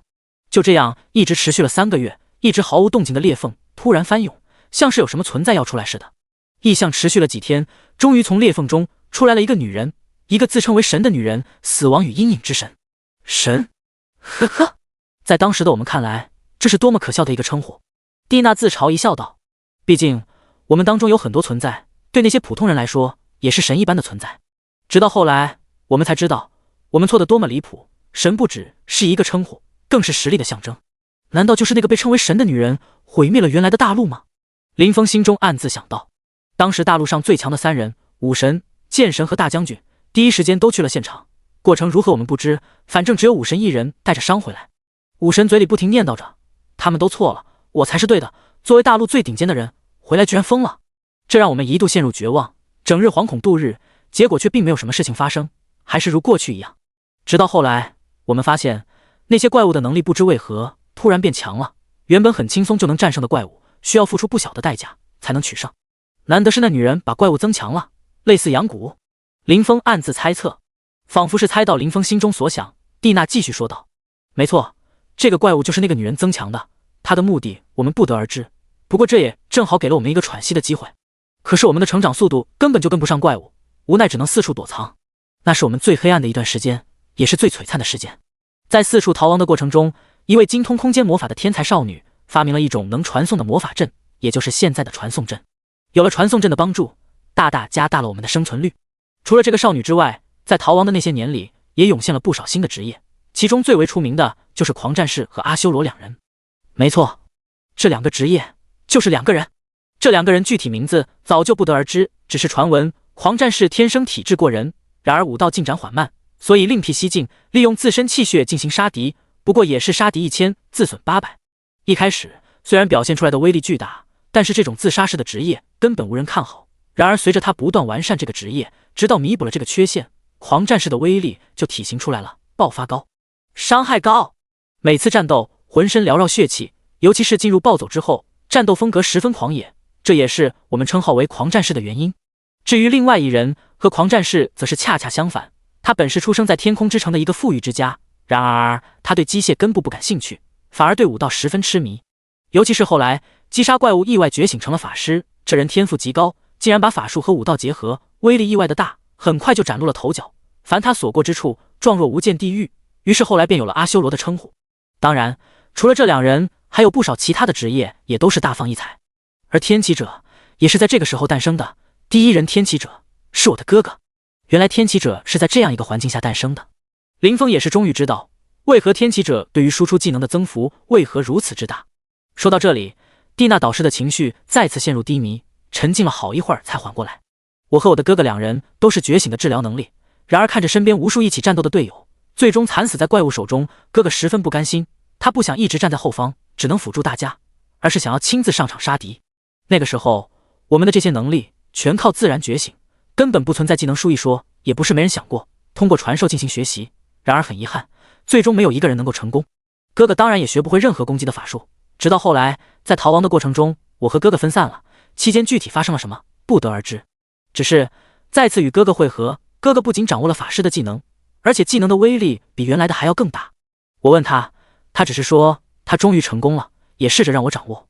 就这样一直持续了3个月，一直毫无动静的裂缝突然翻涌，像是有什么存在要出来似的。异象持续了几天，终于从裂缝中出来了一个女人，一个自称为神的女人，死亡与阴影之神。神？呵呵，在当时的我们看来，这是多么可笑的一个称呼。蒂娜自嘲一笑道，毕竟我们当中有很多存在，对那些普通人来说也是神一般的存在。直到后来我们才知道，我们错得多么离谱，神不只是一个称呼，更是实力的象征。难道就是那个被称为神的女人毁灭了原来的大陆吗？林峰心中暗自想到。当时大陆上最强的3人，武神、剑神和大将军，第一时间都去了现场。过程如何我们不知，反正只有武神一人带着伤回来。武神嘴里不停念叨着，他们都错了，我才是对的，作为大陆最顶尖的人，回来居然疯了。这让我们一度陷入绝望，整日惶恐度日，结果却并没有什么事情发生，还是如过去一样。直到后来我们发现，那些怪物的能力不知为何突然变强了，原本很轻松就能战胜的怪物，需要付出不小的代价才能取胜。难得是那女人把怪物增强了，类似养蛊。林峰暗自猜测，仿佛是猜到林峰心中所想。蒂娜继续说道，没错，这个怪物就是那个女人增强的，她的目的我们不得而知，不过这也正好给了我们一个喘息的机会。可是我们的成长速度根本就跟不上怪物，无奈只能四处躲藏。那是我们最黑暗的一段时间，也是最璀璨的时间。在四处逃亡的过程中，一位精通空间魔法的天才少女发明了一种能传送的魔法阵，也就是现在的传送阵。有了传送阵的帮助，大大加大了我们的生存率。除了这个少女之外，在逃亡的那些年里，也涌现了不少新的职业，其中最为出名的就是狂战士和阿修罗2人。没错，这2个职业就是2个人。这2个人具体名字早就不得而知，只是传闻狂战士天生体质过人，然而武道进展缓慢，所以另辟蹊径，利用自身气血进行杀敌，不过也是杀敌1000，自损800。一开始虽然表现出来的威力巨大，但是这种自杀式的职业根本无人看好。然而随着他不断完善这个职业，直到弥补了这个缺陷，狂战士的威力就体型出来了，爆发高，伤害高。每次战斗浑身缭绕血气，尤其是进入暴走之后，战斗风格十分狂野，这也是我们称号为狂战士的原因。至于另外一人和狂战士则是恰恰相反，他本是出生在天空之城的一个富裕之家，然而他对机械根部不感兴趣，反而对武道十分痴迷。尤其是后来击杀怪物意外觉醒成了法师，这人天赋极高，竟然把法术和武道结合，威力意外的大，很快就崭露了头角。凡他所过之处，状若无间地狱，于是后来便有了阿修罗的称呼。当然，除了这2人，还有不少其他的职业也都是大放异彩。而天启者也是在这个时候诞生的，第一人天启者是我的哥哥。原来天启者是在这样一个环境下诞生的。林峰也是终于知道，为何天启者对于输出技能的增幅为何如此之大？说到这里，蒂娜导师的情绪再次陷入低迷，沉静了好一会儿才缓过来。我和我的哥哥两人都是觉醒的治疗能力，然而看着身边无数一起战斗的队友最终惨死在怪物手中，哥哥十分不甘心。他不想一直站在后方只能辅助大家，而是想要亲自上场杀敌。那个时候我们的这些能力全靠自然觉醒，根本不存在技能树一说，也不是没人想过通过传授进行学习，然而很遗憾，最终没有一个人能够成功。哥哥当然也学不会任何攻击的法术，直到后来在逃亡的过程中，我和哥哥分散了，期间具体发生了什么不得而知。只是再次与哥哥会合，哥哥不仅掌握了法师的技能，而且技能的威力比原来的还要更大。我问他，他只是说他终于成功了，也试着让我掌握。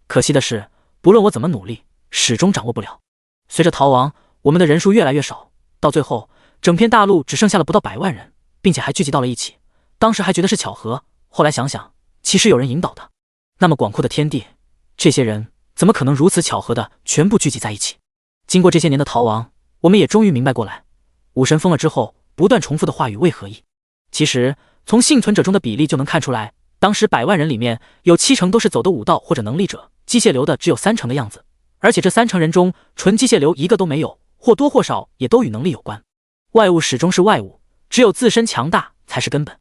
可惜的是，不论我怎么努力，始终掌握不了。随着逃亡，我们的人数越来越少，到最后整片大陆只剩下了不到100万人，并且还聚集到了一起。当时还觉得是巧合，后来想想，其实有人引导的。那么广阔的天地，这些人怎么可能如此巧合的全部聚集在一起？经过这些年的逃亡，我们也终于明白过来，武神疯了之后不断重复的话语为何意。其实从幸存者中的比例就能看出来，当时100万人里面有70%都是走的武道或者能力者，机械流的只有30%的样子，而且这30%人中纯机械流一个都没有，或多或少也都与能力有关。外物始终是外物，只有自身强大才是根本。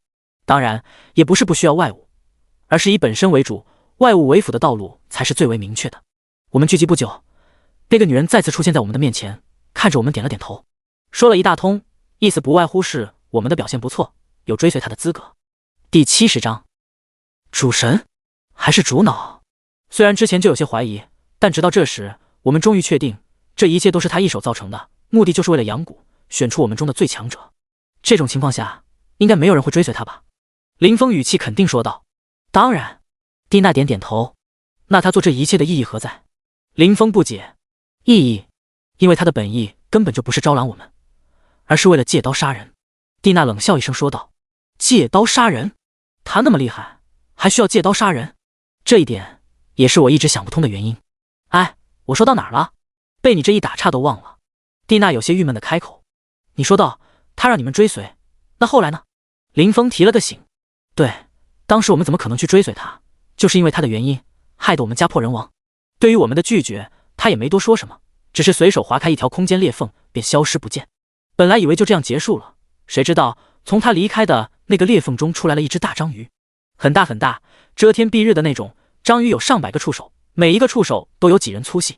当然也不是不需要外物，而是以本身为主，外物为辅的道路才是最为明确的。我们聚集不久，那个女人再次出现在我们的面前，看着我们点了点头，说了一大通，意思不外乎是我们的表现不错，有追随她的资格。第70章，主神还是主脑？虽然之前就有些怀疑，但直到这时，我们终于确定，这一切都是他一手造成的，目的就是为了养蛊，选出我们中的最强者。这种情况下，应该没有人会追随他吧？林峰语气肯定说道。当然。蒂娜点点头。那他做这一切的意义何在？林峰不解。意义？因为他的本意根本就不是招揽我们，而是为了借刀杀人。蒂娜冷笑一声说道。借刀杀人？他那么厉害，还需要借刀杀人？这一点也是我一直想不通的原因。哎，我说到哪儿了？被你这一打岔都忘了。蒂娜有些郁闷的开口。你说到他让你们追随，那后来呢？林峰提了个醒。对，当时我们怎么可能去追随他，就是因为他的原因，害得我们家破人亡。对于我们的拒绝，他也没多说什么，只是随手划开一条空间裂缝，便消失不见。本来以为就这样结束了，谁知道从他离开的那个裂缝中出来了一只大章鱼，很大很大，遮天蔽日的那种。章鱼有上百个触手，每一个触手都有几人粗细。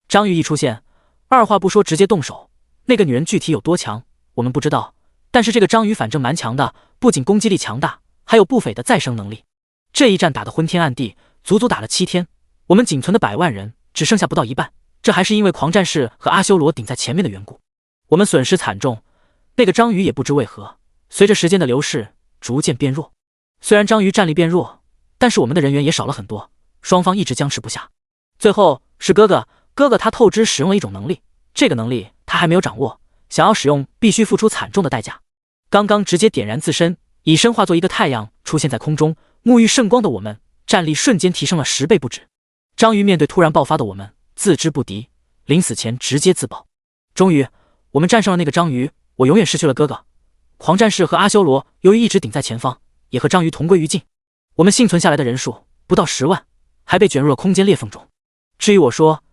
章鱼一出现，二话不说直接动手。那个女人具体有多强，我们不知道，但是这个章鱼反正蛮强的，不仅攻击力强大，还有不菲的再生能力。这一战打得昏天暗地，足足打了7天，我们仅存的100万人只剩下不到一半，这还是因为狂战士和阿修罗顶在前面的缘故。我们损失惨重，那个章鱼也不知为何，随着时间的流逝逐渐变弱。虽然章鱼战力变弱，但是我们的人员也少了很多，双方一直僵持不下。最后是哥哥他透支使用了一种能力，这个能力他还没有掌握，想要使用必须付出惨重的代价。刚刚直接点燃自身，以身化作一个太阳出现在空中，沐浴圣光的我们战力瞬间提升了10倍不止。章鱼面对突然爆发的我们自知不敌，临死前直接自爆。终于我们战胜了那个章鱼，我永远失去了哥哥。狂战士和阿修罗由于一直顶在前方，也和章鱼同归于尽。我们幸存下来的人数不到10万，还被卷入了空间裂缝中。至于我说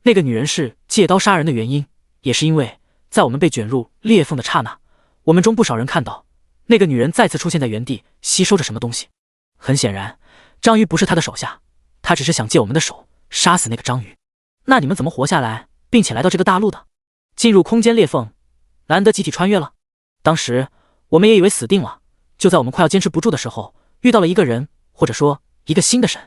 那个女人是借刀杀人的原因，也是因为在我们被卷入裂缝的刹那，我们中不少人看到那个女人再次出现在原地，吸收着什么东西。很显然，章鱼不是她的手下，她只是想借我们的手杀死那个章鱼。那你们怎么活下来，并且来到这个大陆的？进入空间裂缝，难得集体穿越了。当时我们也以为死定了，就在我们快要坚持不住的时候，遇到了一个人，或者说一个新的神。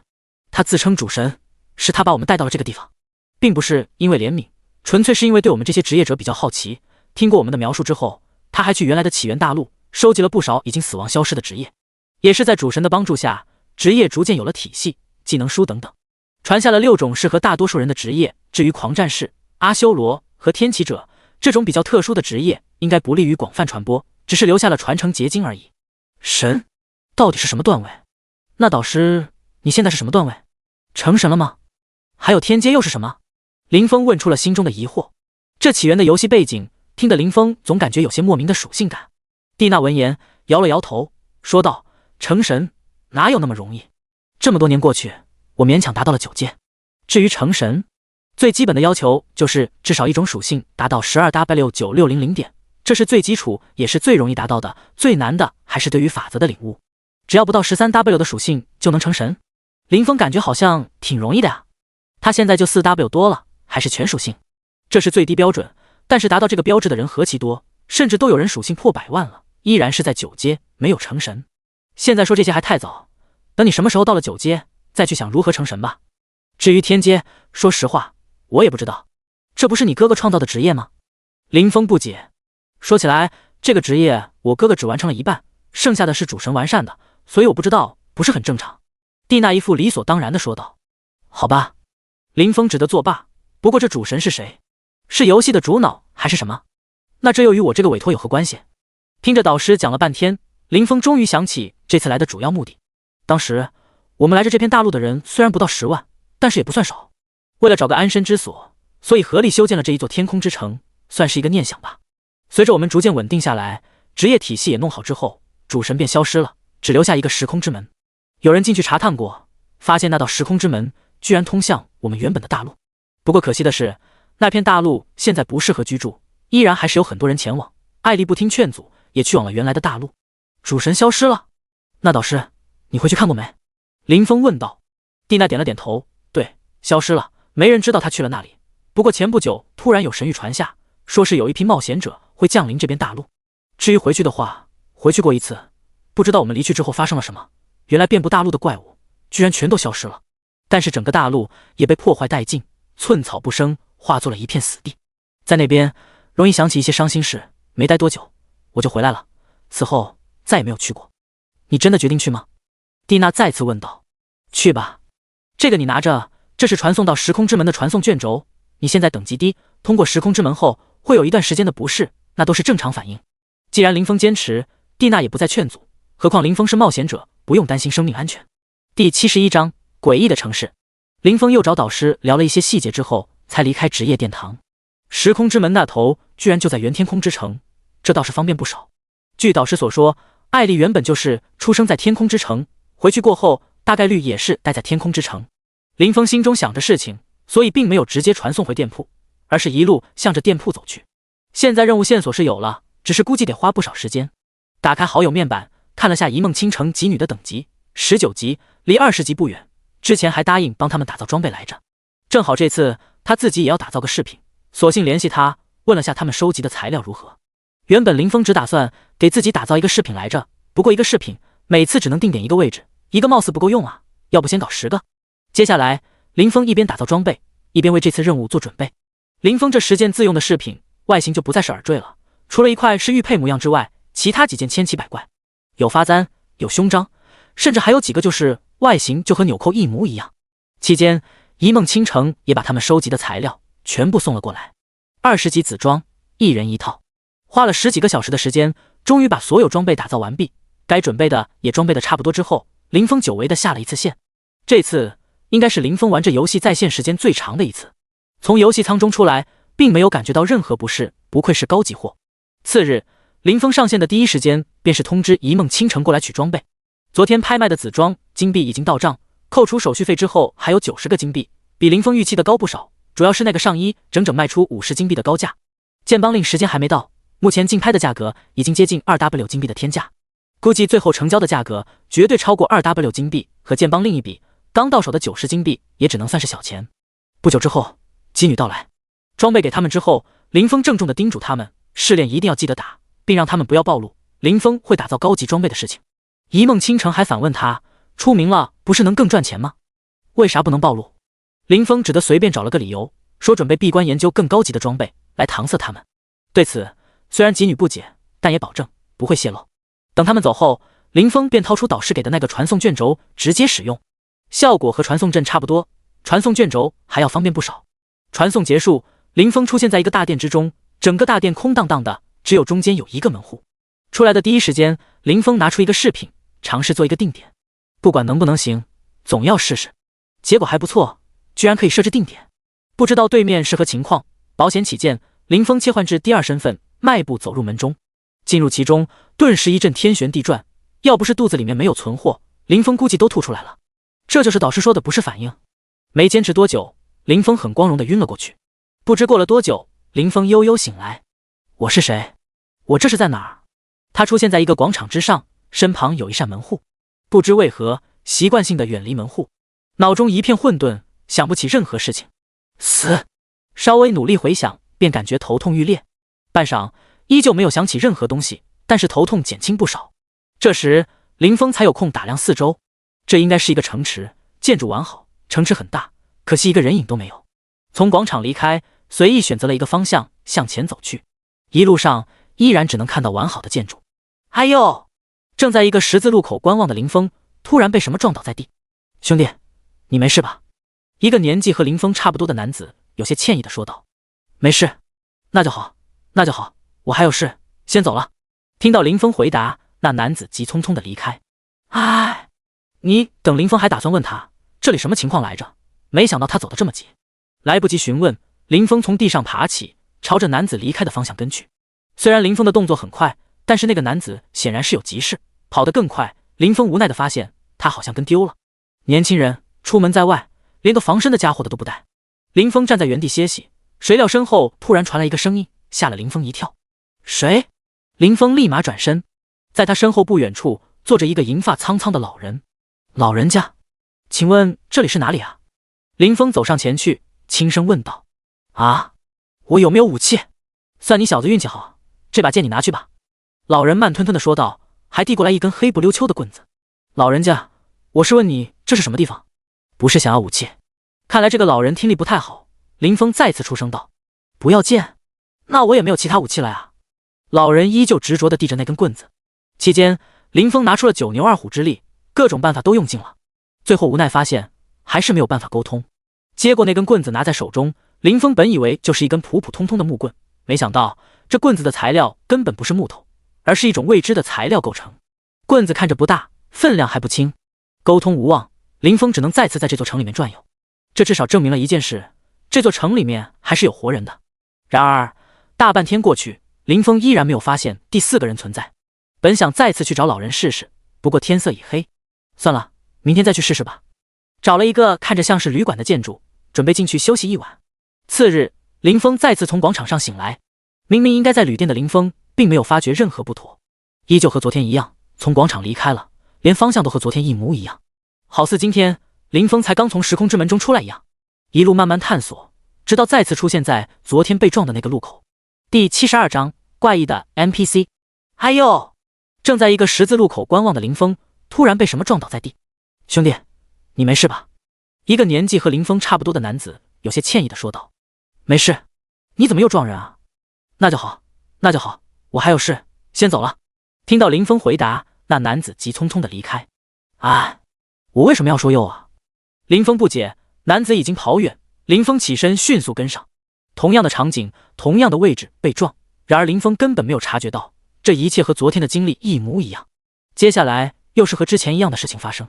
他自称主神，是他把我们带到了这个地方，并不是因为怜悯，纯粹是因为对我们这些职业者比较好奇。听过我们的描述之后，他还去原来的起源大陆收集了不少已经死亡消失的职业。也是在主神的帮助下，职业逐渐有了体系、技能书等等，传下了6种适合大多数人的职业。至于狂战士、阿修罗和天启者这种比较特殊的职业，应该不利于广泛传播，只是留下了传承结晶而已。神到底是什么段位？那导师你现在是什么段位？成神了吗？还有天阶又是什么？林峰问出了心中的疑惑。这起源的游戏背景听得林峰总感觉有些莫名的属性感。蒂娜闻言摇了摇头说道，成神哪有那么容易？这么多年过去，我勉强达到了9阶。至于成神，最基本的要求就是至少一种属性达到 12W9600 点，这是最基础也是最容易达到的，最难的还是对于法则的领悟。只要不到 13W 的属性就能成神。林峰感觉好像挺容易的呀，他现在就 4W 多了，还是全属性，这是最低标准，但是达到这个标志的人何其多，甚至都有人属性破100万了，依然是在9阶，没有成神。现在说这些还太早，等你什么时候到了9阶，再去想如何成神吧。至于天阶，说实话，我也不知道，这不是你哥哥创造的职业吗？林峰不解，说起来，这个职业我哥哥只完成了一半，剩下的是主神完善的，所以我不知道，不是很正常。蒂娜一副理所当然的说道。好吧，林峰只得作罢。不过这主神是谁？是游戏的主脑还是什么？那这又与我这个委托有何关系？听着导师讲了半天，林峰终于想起这次来的主要目的。当时我们来着这片大陆的人虽然不到10万，但是也不算少。为了找个安身之所，所以合力修建了这一座天空之城，算是一个念想吧。随着我们逐渐稳定下来，职业体系也弄好之后，主神便消失了，只留下一个时空之门。有人进去查探过，发现那道时空之门居然通向我们原本的大陆。不过可惜的是，那片大陆现在不适合居住，依然还是有很多人前往。艾丽不听劝阻，也去往了原来的大陆。主神消失了，那导师，你回去看过没？林峰问道。蒂娜点了点头，对，消失了，没人知道他去了那里。不过前不久突然有神谕传下，说是有一批冒险者会降临这边大陆。至于回去的话，回去过一次，不知道我们离去之后发生了什么。原来遍布大陆的怪物居然全都消失了，但是整个大陆也被破坏殆尽，寸草不生，化作了一片死地。在那边容易想起一些伤心事，没待多久我就回来了，此后再也没有去过。你真的决定去吗？蒂娜再次问道。去吧，这个你拿着，这是传送到时空之门的传送卷轴，你现在等级低，通过时空之门后会有一段时间的不适，那都是正常反应。既然林峰坚持，蒂娜也不再劝阻，何况林峰是冒险者，不用担心生命安全。第71章诡异的城市。林峰又找导师聊了一些细节之后，才离开职业殿堂。时空之门那头居然就在原天空之城，这倒是方便不少。据导师所说，艾丽原本就是出生在天空之城，回去过后大概率也是待在天空之城。林峰心中想着事情，所以并没有直接传送回店铺，而是一路向着店铺走去。现在任务线索是有了，只是估计得花不少时间。打开好友面板，看了下一梦倾城级女的等级19级，离20级不远，之前还答应帮他们打造装备来着。正好这次他自己也要打造个饰品，索性联系他问了下他们收集的材料如何。原本林峰只打算给自己打造一个饰品来着，不过一个饰品每次只能定点一个位置，一个貌似不够用啊，要不先搞10个。接下来林峰一边打造装备，一边为这次任务做准备。林峰这10件自用的饰品外形就不再是耳坠了，除了一块是玉佩模样之外，其他几件千奇百怪，有发簪，有胸章，甚至还有几个就是外形就和纽扣一模一样。期间一梦倾城也把他们收集的材料全部送了过来，20级紫装，1人1套，花了10几个小时的时间，终于把所有装备打造完毕。该准备的也装备的差不多之后，林峰久违的下了一次线。这次应该是林峰玩这游戏在线时间最长的一次，从游戏舱中出来并没有感觉到任何不适，不愧是高级货。次日林峰上线的第一时间便是通知一梦倾城过来取装备。昨天拍卖的紫装金币已经到账，扣除手续费之后还有90个金币，比林峰预期的高不少，主要是那个上衣整整卖出50金币的高价。剑帮令时间还没到，目前竞拍的价格已经接近 2W 金币的天价，估计最后成交的价格绝对超过 2W 金币，和剑帮令一比，刚到手的90金币也只能算是小钱。不久之后姬女到来，装备给他们之后，林峰郑重地叮嘱他们试炼一定要记得打，并让他们不要暴露林峰会打造高级装备的事情。一梦倾城还反问他，出名了不是能更赚钱吗？为啥不能暴露？林峰只得随便找了个理由，说准备闭关研究更高级的装备来搪塞他们。对此虽然姬女不解，但也保证不会泄露。等他们走后，林峰便掏出导师给的那个传送卷轴直接使用，效果和传送阵差不多，传送卷轴还要方便不少。传送结束，林峰出现在一个大殿之中，整个大殿空荡荡的，只有中间有一个门户。出来的第一时间，林峰拿出一个饰品，尝试做一个定点，不管能不能行，总要试试。结果还不错，居然可以设置定点。不知道对面是何情况，保险起见，林峰切换至第2身份，迈步走入门中。进入其中，顿时一阵天旋地转，要不是肚子里面没有存货，林峰估计都吐出来了。这就是导师说的不是反应。没坚持多久，林峰很光荣的晕了过去。不知过了多久，林峰悠悠醒来。我是谁？我这是在哪儿？他出现在一个广场之上，身旁有一扇门户。不知为何，习惯性的远离门户，脑中一片混沌，想不起任何事情。死！稍微努力回想，便感觉头痛欲裂。半晌，依旧没有想起任何东西，但是头痛减轻不少。这时，林峰才有空打量四周。这应该是一个城池，建筑完好，城池很大，可惜一个人影都没有。从广场离开，随意选择了一个方向向前走去。一路上依然只能看到完好的建筑。哎呦！正在一个十字路口观望的林峰，突然被什么撞倒在地。兄弟，你没事吧？一个年纪和林峰差不多的男子有些歉意地说道。没事。那就好，那就好，我还有事，先走了。听到林峰回答，那男子急匆匆地离开。哎，你等林峰还打算问他这里什么情况来着，没想到他走得这么急。来不及询问，林峰从地上爬起，朝着男子离开的方向跟去。虽然林峰的动作很快，但是那个男子显然是有急事，跑得更快。林峰无奈地发现他好像跟丢了。年轻人出门在外，连个防身的家伙的都不带。林峰站在原地歇息，谁料身后突然传来一个声音，吓了林峰一跳。谁？林峰立马转身，在他身后不远处坐着一个银发苍苍的老人。老人家，请问这里是哪里啊？林峰走上前去，轻声问道。啊，我有没有武器？算你小子运气好，这把剑你拿去吧。老人慢吞吞地说道，还递过来一根黑不溜秋的棍子。老人家，我是问你这是什么地方？不是想要武器。看来这个老人听力不太好，林峰再次出声道。不要剑？那我也没有其他武器了啊。老人依旧执着地递着那根棍子。期间，林峰拿出了九牛二虎之力，各种办法都用尽了，最后无奈发现还是没有办法沟通。接过那根棍子拿在手中，林峰本以为就是一根普普通通的木棍，没想到这棍子的材料根本不是木头，而是一种未知的材料构成。棍子看着不大，分量还不轻，沟通无望，林峰只能再次在这座城里面转悠。这至少证明了一件事，这座城里面还是有活人的。然而大半天过去，林峰依然没有发现第四个人存在。本想再次去找老人试试，不过天色已黑，算了，明天再去试试吧。找了一个看着像是旅馆的建筑，准备进去休息一晚。次日，林峰再次从广场上醒来，明明应该在旅店的林峰并没有发觉任何不妥，依旧和昨天一样，从广场离开了，连方向都和昨天一模一样，好似今天林峰才刚从时空之门中出来一样。一路慢慢探索，直到再次出现在昨天被撞的那个路口。第72章怪异的 NPC。 哎呦！正在一个十字路口观望的林峰突然被什么撞倒在地。兄弟，你没事吧？一个年纪和林峰差不多的男子有些歉意地说道。没事。你怎么又撞人啊？那就好，那就好，我还有事，先走了。听到林峰回答，那男子急匆匆地离开。哎，我为什么要说又啊？林峰不解，男子已经跑远，林峰起身迅速跟上。同样的场景，同样的位置被撞，然而林峰根本没有察觉到，这一切和昨天的经历一模一样。接下来又是和之前一样的事情发生。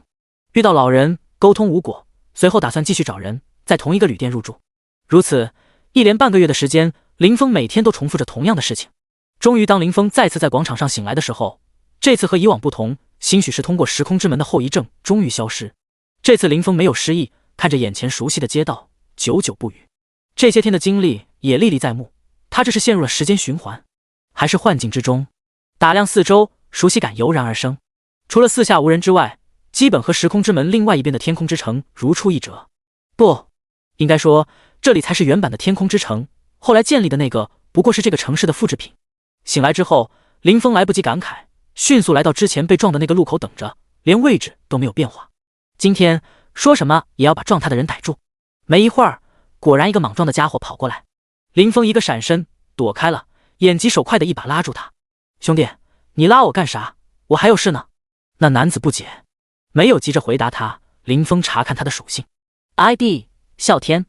遇到老人，沟通无果，随后打算继续找人，在同一个旅店入住。如此一连半个月的时间，林峰每天都重复着同样的事情。终于当林峰再次在广场上醒来的时候，这次和以往不同，兴许是通过时空之门的后遗症终于消失。这次林峰没有失忆，看着眼前熟悉的街道，久久不语。这些天的经历也历历在目，他这是陷入了时间循环，还是幻境之中？打量四周，熟悉感油然而生。除了四下无人之外，基本和时空之门另外一边的天空之城如出一辙。不，应该说这里才是原版的天空之城，后来建立的那个不过是这个城市的复制品。醒来之后，林峰来不及感慨，迅速来到之前被撞的那个路口等着，连位置都没有变化。今天说什么也要把撞他的人逮住。没一会儿，果然一个莽撞的家伙跑过来，林峰一个闪身躲开了，眼疾手快的一把拉住他。兄弟，你拉我干啥？我还有事呢。那男子不解，没有急着回答他。林峰查看他的属性 ：ID 啸天，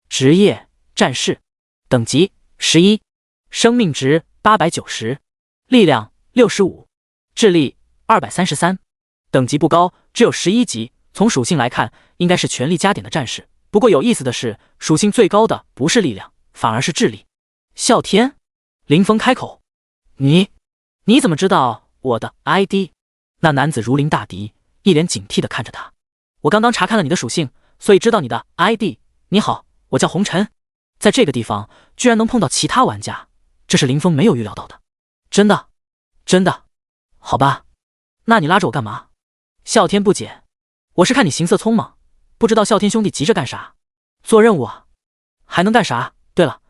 职业战士，等级11，生命值890，力量65，智力233，等级不高，只有11级。从属性来看，应该是全力加点的战士。不过有意思的是，属性最高的不是力量，反而是智力。啸天，林峰开口：你怎么知道我的 ID？那男子如临大敌，一脸警惕地看着他。我刚刚查看了你的属性，所以知道你的 ID。你好，我叫红尘。在这个地方居然能碰到其他玩家，这是林峰没有预料到的。真的？真的？好吧，那你拉着我干嘛？啸天不解。我是看你行色匆忙，不知道啸天兄弟急着干啥？做任务啊？还能干啥？对了，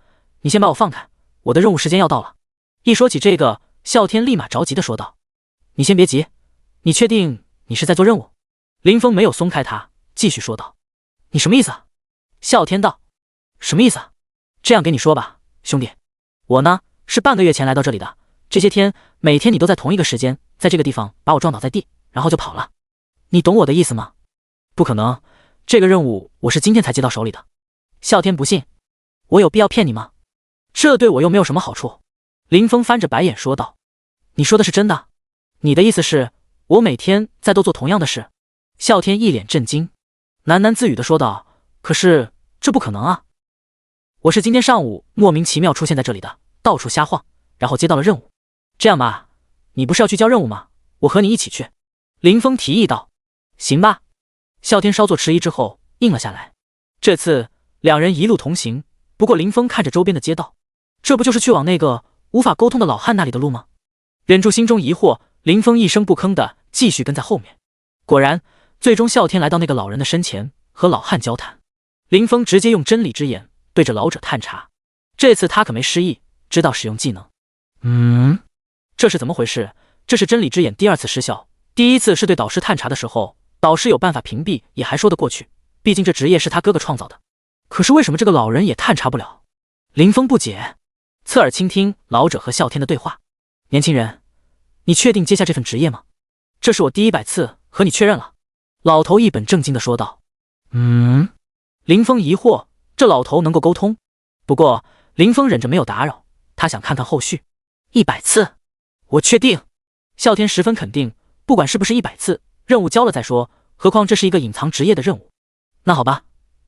你先把我放开，我的任务时间要到了。一说起这个，啸天立马着急地说道。你先别急，你确定你是在做任务？林峰没有松开他，继续说道。你什么意思啊？啸天道。什么意思啊？这样给你说吧，兄弟，我呢是半个月前来到这里的，这些天每天你都在同一个时间在这个地方把我撞倒在地，然后就跑了。你懂我的意思吗？不可能，这个任务我是今天才接到手里的。啸天不信。我有必要骗你吗？这对我又没有什么好处。林峰翻着白眼说道。你说的是真的？你的意思是我每天在都做同样的事？啸天一脸震惊，喃喃自语地说道。可是这不可能啊，我是今天上午莫名其妙出现在这里的，到处瞎晃，然后接到了任务。这样吧，你不是要去交任务吗？我和你一起去。林峰提议道。行吧。啸天稍作迟疑之后应了下来。这次两人一路同行，不过林峰看着周边的街道，这不就是去往那个无法沟通的老汉那里的路吗？忍住心中疑惑，林峰一声不吭的继续跟在后面。果然，最终啸天来到那个老人的身前，和老汉交谈。林峰直接用真理之眼对着老者探查，这次他可没失忆，知道使用技能。这是怎么回事？这是真理之眼第二次失效，第一次是对导师探查的时候，导师有办法屏蔽也还说得过去，毕竟这职业是他哥哥创造的。可是为什么这个老人也探查不了？林峰不解，侧耳倾听老者和啸天的对话。年轻人，你确定接下这份职业吗？这是我第100次和你确认了。老头一本正经地说道。林峰疑惑，这老头能够沟通？不过林峰忍着没有打扰，他想看看后续。100次？我确定。啸天十分肯定，不管是不是100次，任务交了再说，何况这是一个隐藏职业的任务。那好吧，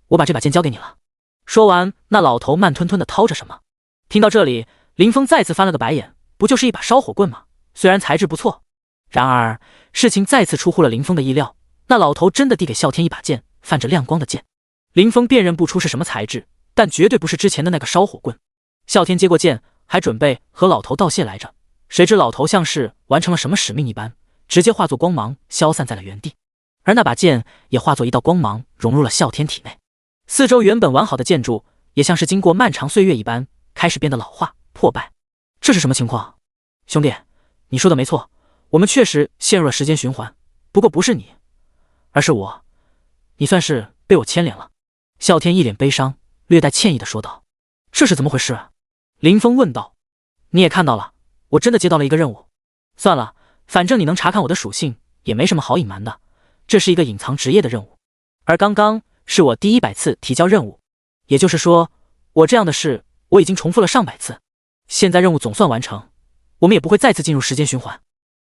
我把这把剑交给你了。说完，那老头慢吞吞地掏着什么。听到这里，林峰再次翻了个白眼，不就是一把烧火棍吗？虽然材质不错，然而事情再次出乎了林峰的意料，那老头真的递给啸天一把剑，泛着亮光的剑。林峰辨认不出是什么材质，但绝对不是之前的那个烧火棍。啸天接过剑，还准备和老头道谢来着，谁知老头像是完成了什么使命一般，直接化作光芒消散在了原地，而那把剑也化作一道光芒融入了啸天体内。四周原本完好的建筑也像是经过漫长岁月一般，开始变得老化破败。这是什么情况？兄弟，你说的没错，我们确实陷入了时间循环，不过不是你，而是我，你算是被我牵连了。啸天一脸悲伤，略带歉意地说道。这是怎么回事？林峰问道。你也看到了，我真的接到了一个任务。算了，反正你能查看我的属性，也没什么好隐瞒的，这是一个隐藏职业的任务。而刚刚是我第100次提交任务，也就是说，我这样的事我已经重复了上百次，现在任务总算完成，我们也不会再次进入时间循环。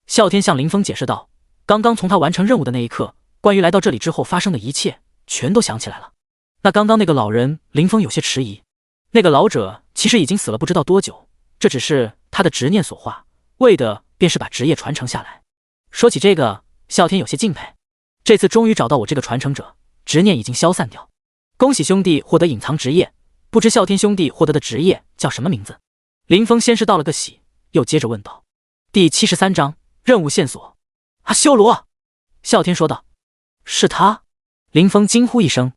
啸天向林峰解释道。刚刚从他完成任务的那一刻，关于来到这里之后发生的一切全都想起来了。那刚刚那个老人，林峰有些迟疑。那个老者其实已经死了不知道多久，这只是他的执念所化，为的便是把职业传承下来。说起这个，啸天有些敬佩，这次终于找到我这个传承者，执念已经消散掉。恭喜兄弟获得隐藏职业，不知啸天兄弟获得的职业叫什么名字？林峰先是道了个喜，又接着问道。第73章任务线索。阿修罗！啸天说道。是他？林峰惊呼一声。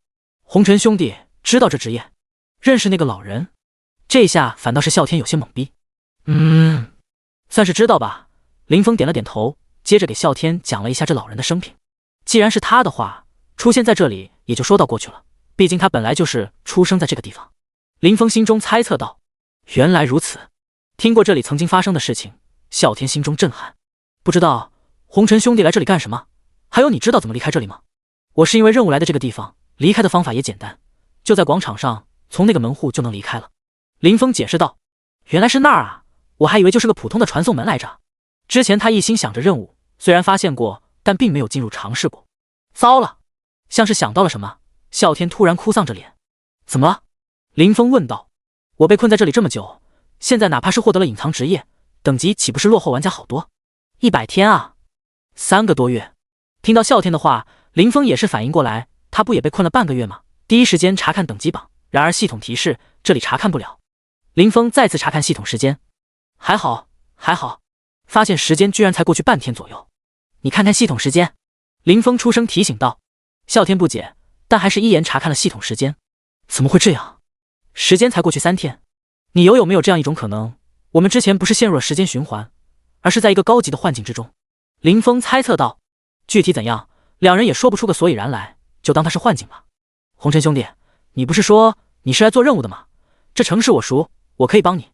红尘兄弟知道这职业，认识那个老人？这下反倒是啸天有些懵逼。算是知道吧。林峰点了点头，接着给啸天讲了一下这老人的生平。既然是他的话，出现在这里也就说到过去了，毕竟他本来就是出生在这个地方。林峰心中猜测道。原来如此。听过这里曾经发生的事情，啸天心中震撼。不知道红尘兄弟来这里干什么？还有你知道怎么离开这里吗？我是因为任务来的这个地方，离开的方法也简单，就在广场上，从那个门户就能离开了。林峰解释道。原来是那儿啊，我还以为就是个普通的传送门来着。之前他一心想着任务，虽然发现过，但并没有进入尝试过。糟了，像是想到了什么，啸天突然哭丧着脸。怎么了？林峰问道。我被困在这里这么久，现在哪怕是获得了隐藏职业，等级岂不是落后玩家好多？100天啊！ 3个多月。听到啸天的话，林峰也是反应过来，他不也被困了半个月吗？第一时间查看等级榜，然而系统提示这里查看不了。林峰再次查看系统时间，还好，发现时间居然才过去半天左右。你看看系统时间。林峰出声提醒道。啸天不解，但还是一眼查看了系统时间。怎么会这样？时间才过去3天。你有没有这样一种可能，我们之前不是陷入了时间循环，而是在一个高级的幻境之中？林峰猜测道。具体怎样，两人也说不出个所以然来，就当它是幻境吧。红尘兄弟，你不是说你是来做任务的吗？这城市我熟，我可以帮你。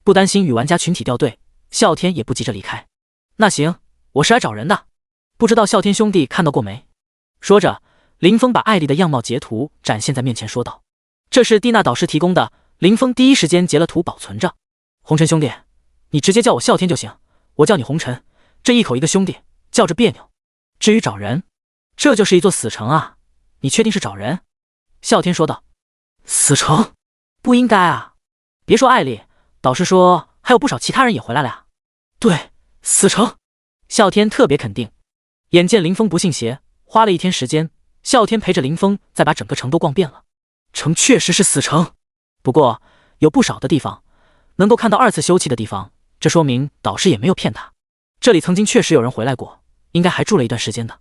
不担心与玩家群体掉队，啸天也不急着离开。那行，我是来找人的，不知道啸天兄弟看到过没？说着，林峰把艾丽的样貌截图展现在面前，说道：“这是蒂娜导师提供的。”林峰第一时间截了图保存着。红尘兄弟，你直接叫我啸天就行，我叫你红尘，这一口一个兄弟，叫着别扭。至于找人，这就是一座死城啊！你确定是找人？啸天说道。死城？不应该啊！别说艾丽，导师说还有不少其他人也回来了呀。对，死城！啸天特别肯定。眼见林峰不信邪，花了1天时间，啸天陪着林峰再把整个城都逛遍了。城确实是死城，不过有不少的地方能够看到2次休憩的地方，这说明导师也没有骗他。这里曾经确实有人回来过，应该还住了一段时间的，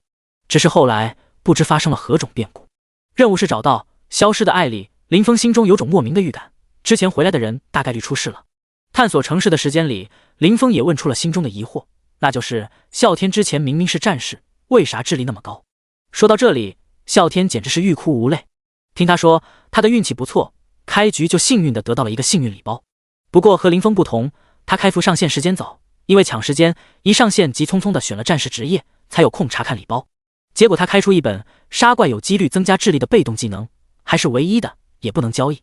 只是后来不知发生了何种变故。任务是找到消失的艾丽，林峰心中有种莫名的预感，之前回来的人大概率出事了。探索城市的时间里，林峰也问出了心中的疑惑，那就是啸天之前明明是战士，为啥智力那么高？说到这里，啸天简直是欲哭无泪。听他说他的运气不错，开局就幸运地得到了一个幸运礼包。不过和林峰不同，他开服上线时间早，因为抢时间，一上线急匆匆地选了战士职业，才有空查看礼包。结果他开出一本杀怪有几率增加智力的被动技能，还是唯一的，也不能交易。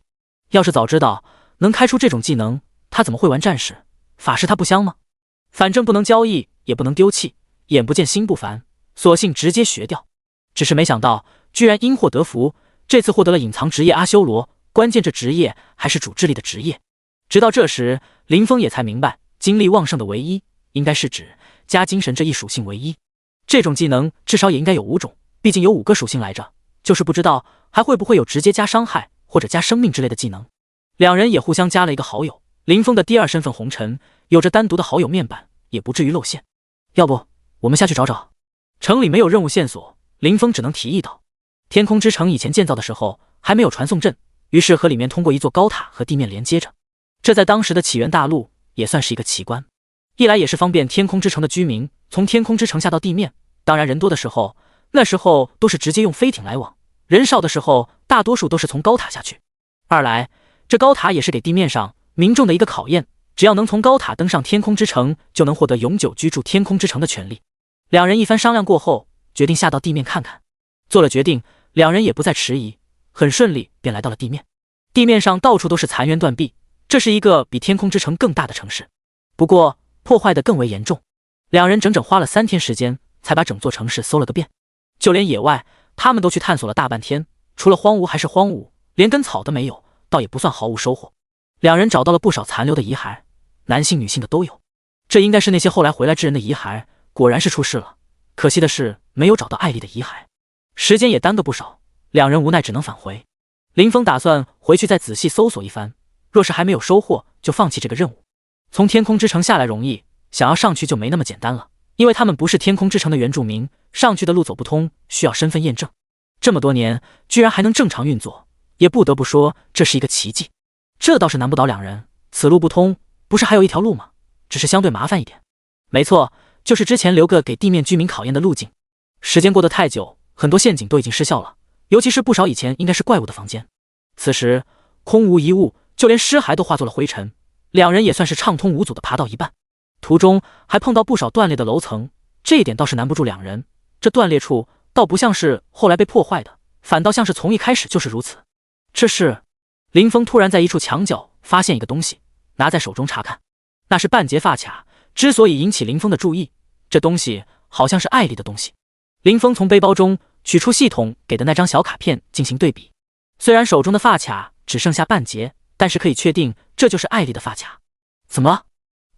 要是早知道能开出这种技能，他怎么会玩战士？法师他不香吗？反正不能交易，也不能丢弃，眼不见心不烦，索性直接学掉。只是没想到居然因祸得福，这次获得了隐藏职业阿修罗，关键这职业还是主智力的职业。直到这时，林峰也才明白，精力旺盛的唯一应该是指加精神这一属性唯一。这种技能至少也应该有5种，毕竟有5个属性来着，就是不知道还会不会有直接加伤害或者加生命之类的技能。两人也互相加了一个好友，林峰的第2身份红尘有着单独的好友面板，也不至于露馅。要不我们下去找找？城里没有任务线索，林峰只能提议道。天空之城以前建造的时候还没有传送阵，于是和里面通过一座高塔和地面连接着，这在当时的起源大陆也算是一个奇观。一来也是方便天空之城的居民从天空之城下到地面，当然人多的时候，那时候都是直接用飞艇来往，人少的时候大多数都是从高塔下去。二来这高塔也是给地面上民众的一个考验，只要能从高塔登上天空之城，就能获得永久居住天空之城的权利。两人一番商量过后，决定下到地面看看。做了决定，两人也不再迟疑，很顺利便来到了地面。地面上到处都是残垣断壁，这是一个比天空之城更大的城市，不过破坏的更为严重。两人整整花了3天时间，才把整座城市搜了个遍。就连野外，他们都去探索了大半天，除了荒芜还是荒芜，连根草都没有，倒也不算毫无收获。两人找到了不少残留的遗骸，男性女性的都有，这应该是那些后来回来之人的遗骸，果然是出事了。可惜的是没有找到艾丽的遗骸，时间也耽搁不少，两人无奈只能返回。林峰打算回去再仔细搜索一番，若是还没有收获，就放弃这个任务。从天空之城下来容易，想要上去就没那么简单了，因为他们不是天空之城的原住民，上去的路走不通，需要身份验证。这么多年居然还能正常运作，也不得不说这是一个奇迹。这倒是难不倒两人，此路不通，不是还有一条路吗？只是相对麻烦一点。没错，就是之前留个给地面居民考验的路径。时间过得太久，很多陷阱都已经失效了，尤其是不少以前应该是怪物的房间。此时空无一物，就连尸骸都化作了灰尘。两人也算是畅通无阻地爬到一半，途中还碰到不少断裂的楼层，这一点倒是难不住两人。这断裂处倒不像是后来被破坏的，反倒像是从一开始就是如此。这是林峰突然在一处墙角发现一个东西，拿在手中查看，那是半截发卡。之所以引起林峰的注意，这东西好像是艾丽的东西。林峰从背包中取出系统给的那张小卡片进行对比，虽然手中的发卡只剩下半截，但是可以确定这就是艾丽的发卡。怎么了？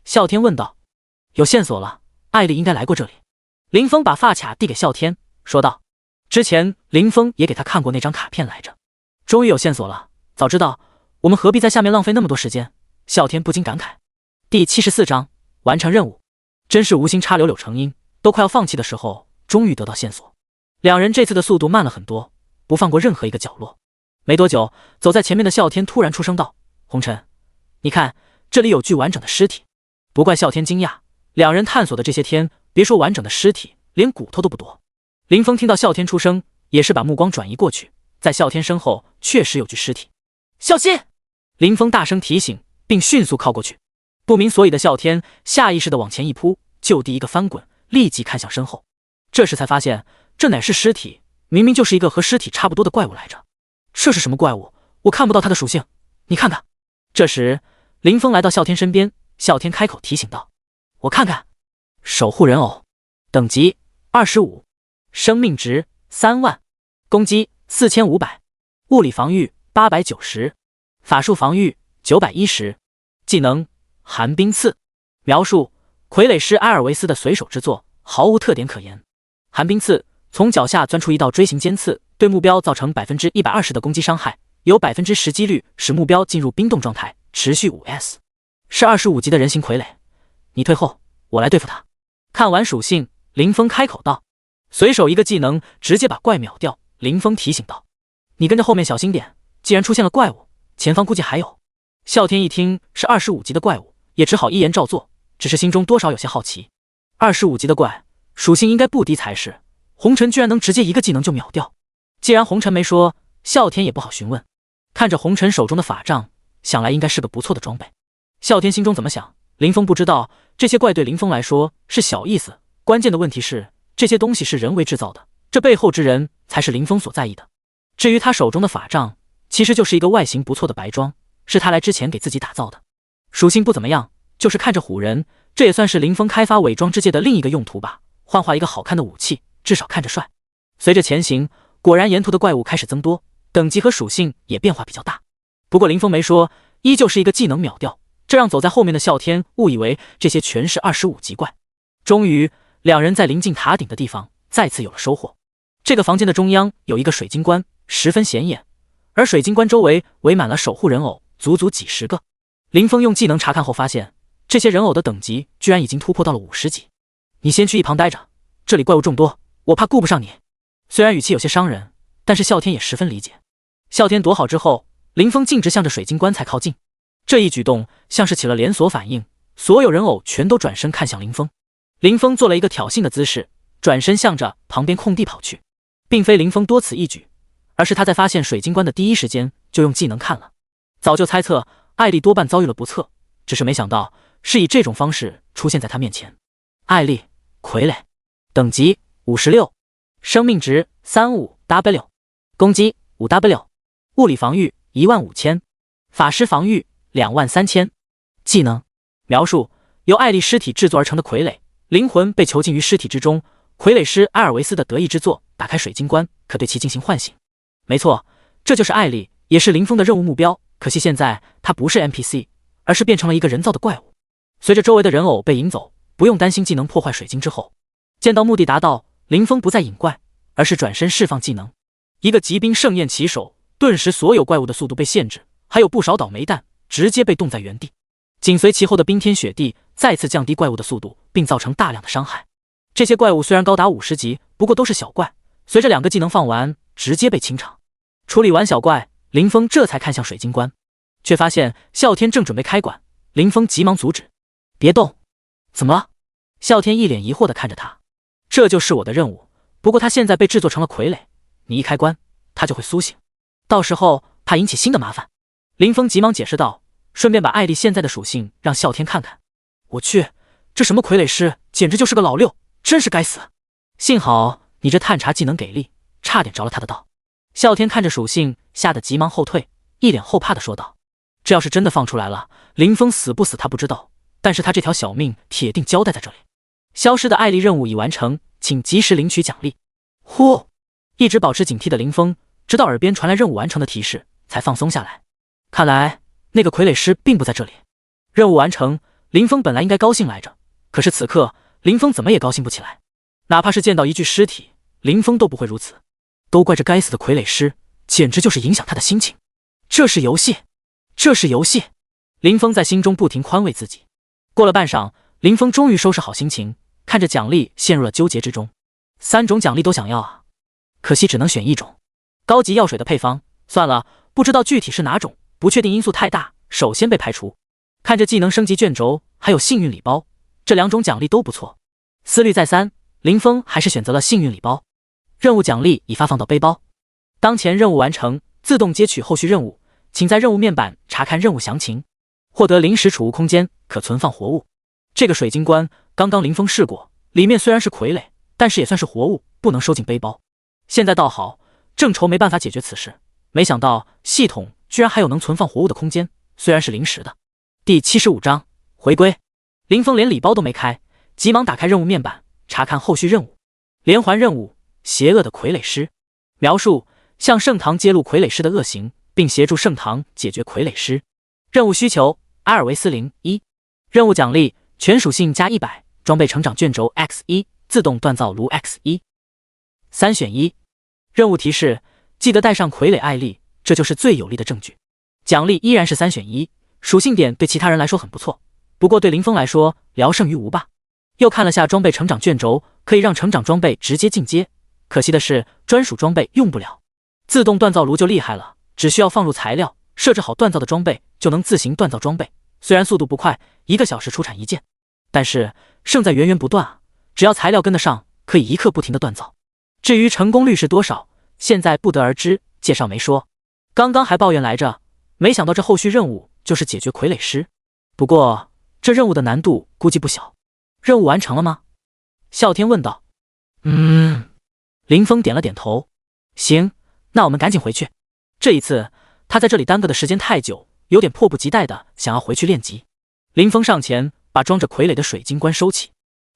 啸天问道。有线索了，艾丽应该来过这里。林峰把发卡递给啸天，说道：“之前林峰也给他看过那张卡片来着，终于有线索了。早知道，我们何必在下面浪费那么多时间？”啸天不禁感慨。第74章完成任务，真是无心插柳柳成荫，都快要放弃的时候，终于得到线索。两人这次的速度慢了很多，不放过任何一个角落。没多久，走在前面的啸天突然出声道：“红尘，你看，这里有具完整的尸体。”不怪啸天惊讶，两人探索的这些天，别说完整的尸体，连骨头都不多。林峰听到啸天出声，也是把目光转移过去，在啸天身后确实有具尸体。小心！林峰大声提醒，并迅速靠过去。不明所以的啸天下意识地往前一扑，就地一个翻滚，立即看向身后。这时才发现，这乃是尸体，明明就是一个和尸体差不多的怪物来着。这是什么怪物？我看不到它的属性，你看看。这时，林峰来到啸天身边，啸天开口提醒道：“我看看。”守护人偶，等级25，生命值3万，攻击4500，物理防御890，法术防御910，技能寒冰刺。描述：傀儡师埃尔维斯的随手之作，毫无特点可言。寒冰刺，从脚下钻出一道锥形尖刺，对目标造成120%的攻击伤害，有10%几率使目标进入冰冻状态，持续5S。是25级的人形傀儡，你退后，我来对付他。看完属性，林峰开口道，随手一个技能直接把怪秒掉。林峰提醒道：“你跟着后面小心点，既然出现了怪物，前方估计还有。”啸天一听是25级的怪物，也只好一言照做，只是心中多少有些好奇。25级的怪，属性应该不低才是，红尘居然能直接一个技能就秒掉。既然红尘没说，啸天也不好询问。看着红尘手中的法杖，想来应该是个不错的装备。啸天心中怎么想，林峰不知道，这些怪对林峰来说是小意思，关键的问题是，这些东西是人为制造的，这背后之人才是林峰所在意的。至于他手中的法杖，其实就是一个外形不错的白装，是他来之前给自己打造的。属性不怎么样，就是看着唬人，这也算是林峰开发伪装之界的另一个用途吧，幻化一个好看的武器，至少看着帅。随着前行，果然沿途的怪物开始增多，等级和属性也变化比较大。不过林峰没说，依旧是一个技能秒掉，这让走在后面的啸天误以为这些全是25级怪。终于，两人在临近塔顶的地方再次有了收获。这个房间的中央有一个水晶棺，十分显眼，而水晶棺周围围满了守护人偶，足足几十个。林峰用技能查看后发现，这些人偶的等级居然已经突破到了50级。你先去一旁待着，这里怪物众多，我怕顾不上你。虽然语气有些伤人，但是啸天也十分理解。啸天躲好之后，林峰径直向着水晶棺材靠近。这一举动像是起了连锁反应，所有人偶全都转身看向林峰。林峰做了一个挑衅的姿势，转身向着旁边空地跑去。并非林峰多此一举，而是他在发现水晶棺的第一时间就用技能看了。早就猜测艾丽多半遭遇了不测，只是没想到是以这种方式出现在他面前。艾丽，傀儡，等级56，生命值35W，攻击5W，物理防御15000，法师防御23000。技能描述：由艾丽尸体制作而成的傀儡，灵魂被囚禁于尸体之中，傀儡师埃尔维斯的得意之作，打开水晶棺可对其进行唤醒。没错，这就是艾丽，也是林峰的任务目标。可惜现在他不是 NPC， 而是变成了一个人造的怪物。随着周围的人偶被引走，不用担心技能破坏水晶之后，见到目的达到，林峰不再引怪，而是转身释放技能。一个疾冰盛宴起手，顿时所有怪物的速度被限制，还有不少倒霉蛋直接被冻在原地。紧随其后的冰天雪地再次降低怪物的速度，并造成大量的伤害。这些怪物虽然高达50级，不过都是小怪，随着2个技能放完，直接被清场。处理完小怪，林峰这才看向水晶棺，却发现啸天正准备开馆。林峰急忙阻止：“别动！”“怎么了？”啸天一脸疑惑地看着他。“这就是我的任务，不过他现在被制作成了傀儡，你一开关，他就会苏醒，到时候怕引起新的麻烦。”林峰急忙解释道，顺便把艾丽现在的属性让啸天看看。我去，这什么傀儡师，简直就是个老六，真是该死！幸好你这探查技能给力，差点着了他的道。啸天看着属性，吓得急忙后退，一脸后怕的说道：“这要是真的放出来了，林峰死不死他不知道，但是他这条小命铁定交代在这里。”消失的艾丽任务已完成，请及时领取奖励。呼！一直保持警惕的林峰，直到耳边传来任务完成的提示，才放松下来。看来那个傀儡师并不在这里。任务完成，林峰本来应该高兴来着，可是此刻林峰怎么也高兴不起来。哪怕是见到一具尸体，林峰都不会如此。都怪这该死的傀儡师，简直就是影响他的心情。这是游戏，这是游戏。林峰在心中不停宽慰自己。过了半晌，林峰终于收拾好心情，看着奖励陷入了纠结之中。3种奖励都想要啊，可惜只能选一种。高级药水的配方，算了，不知道具体是哪种，不确定因素太大，首先被排除。看着技能升级卷轴，还有幸运礼包，这2种奖励都不错。思虑再三，林峰还是选择了幸运礼包。任务奖励已发放到背包。当前任务完成，自动接取后续任务，请在任务面板查看任务详情。获得临时储物空间，可存放活物。这个水晶棺刚刚林峰试过，里面虽然是傀儡，但是也算是活物，不能收进背包。现在倒好，正愁没办法解决此事，没想到系统居然还有能存放活物的空间，虽然是临时的。第75章回归。林峰连礼包都没开，急忙打开任务面板，查看后续任务。连环任务：邪恶的傀儡师。描述：向圣堂揭露傀儡师的恶行，并协助圣堂解决傀儡师。任务需求：阿尔维斯林1。任务奖励：全属性加100，装备成长卷轴 X1，自动锻造炉 X1。3选1。任务提示：记得带上傀儡艾丽，这就是最有力的证据。奖励依然是3选1，属性点对其他人来说很不错，不过对林峰来说聊胜于无吧。又看了下装备成长卷轴，可以让成长装备直接进阶，可惜的是专属装备用不了。自动锻造炉就厉害了，只需要放入材料，设置好锻造的装备，就能自行锻造装备。虽然速度不快，1个小时出产1件，但是胜在源源不断啊！只要材料跟得上，可以一刻不停的锻造。至于成功率是多少，现在不得而知，介绍没说。刚刚还抱怨来着，没想到这后续任务就是解决傀儡师。不过这任务的难度估计不小。任务完成了吗？啸天问道。林峰点了点头。行，那我们赶紧回去。这一次他在这里耽搁的时间太久，有点迫不及待的想要回去练级。林峰上前把装着傀儡的水晶棺收起，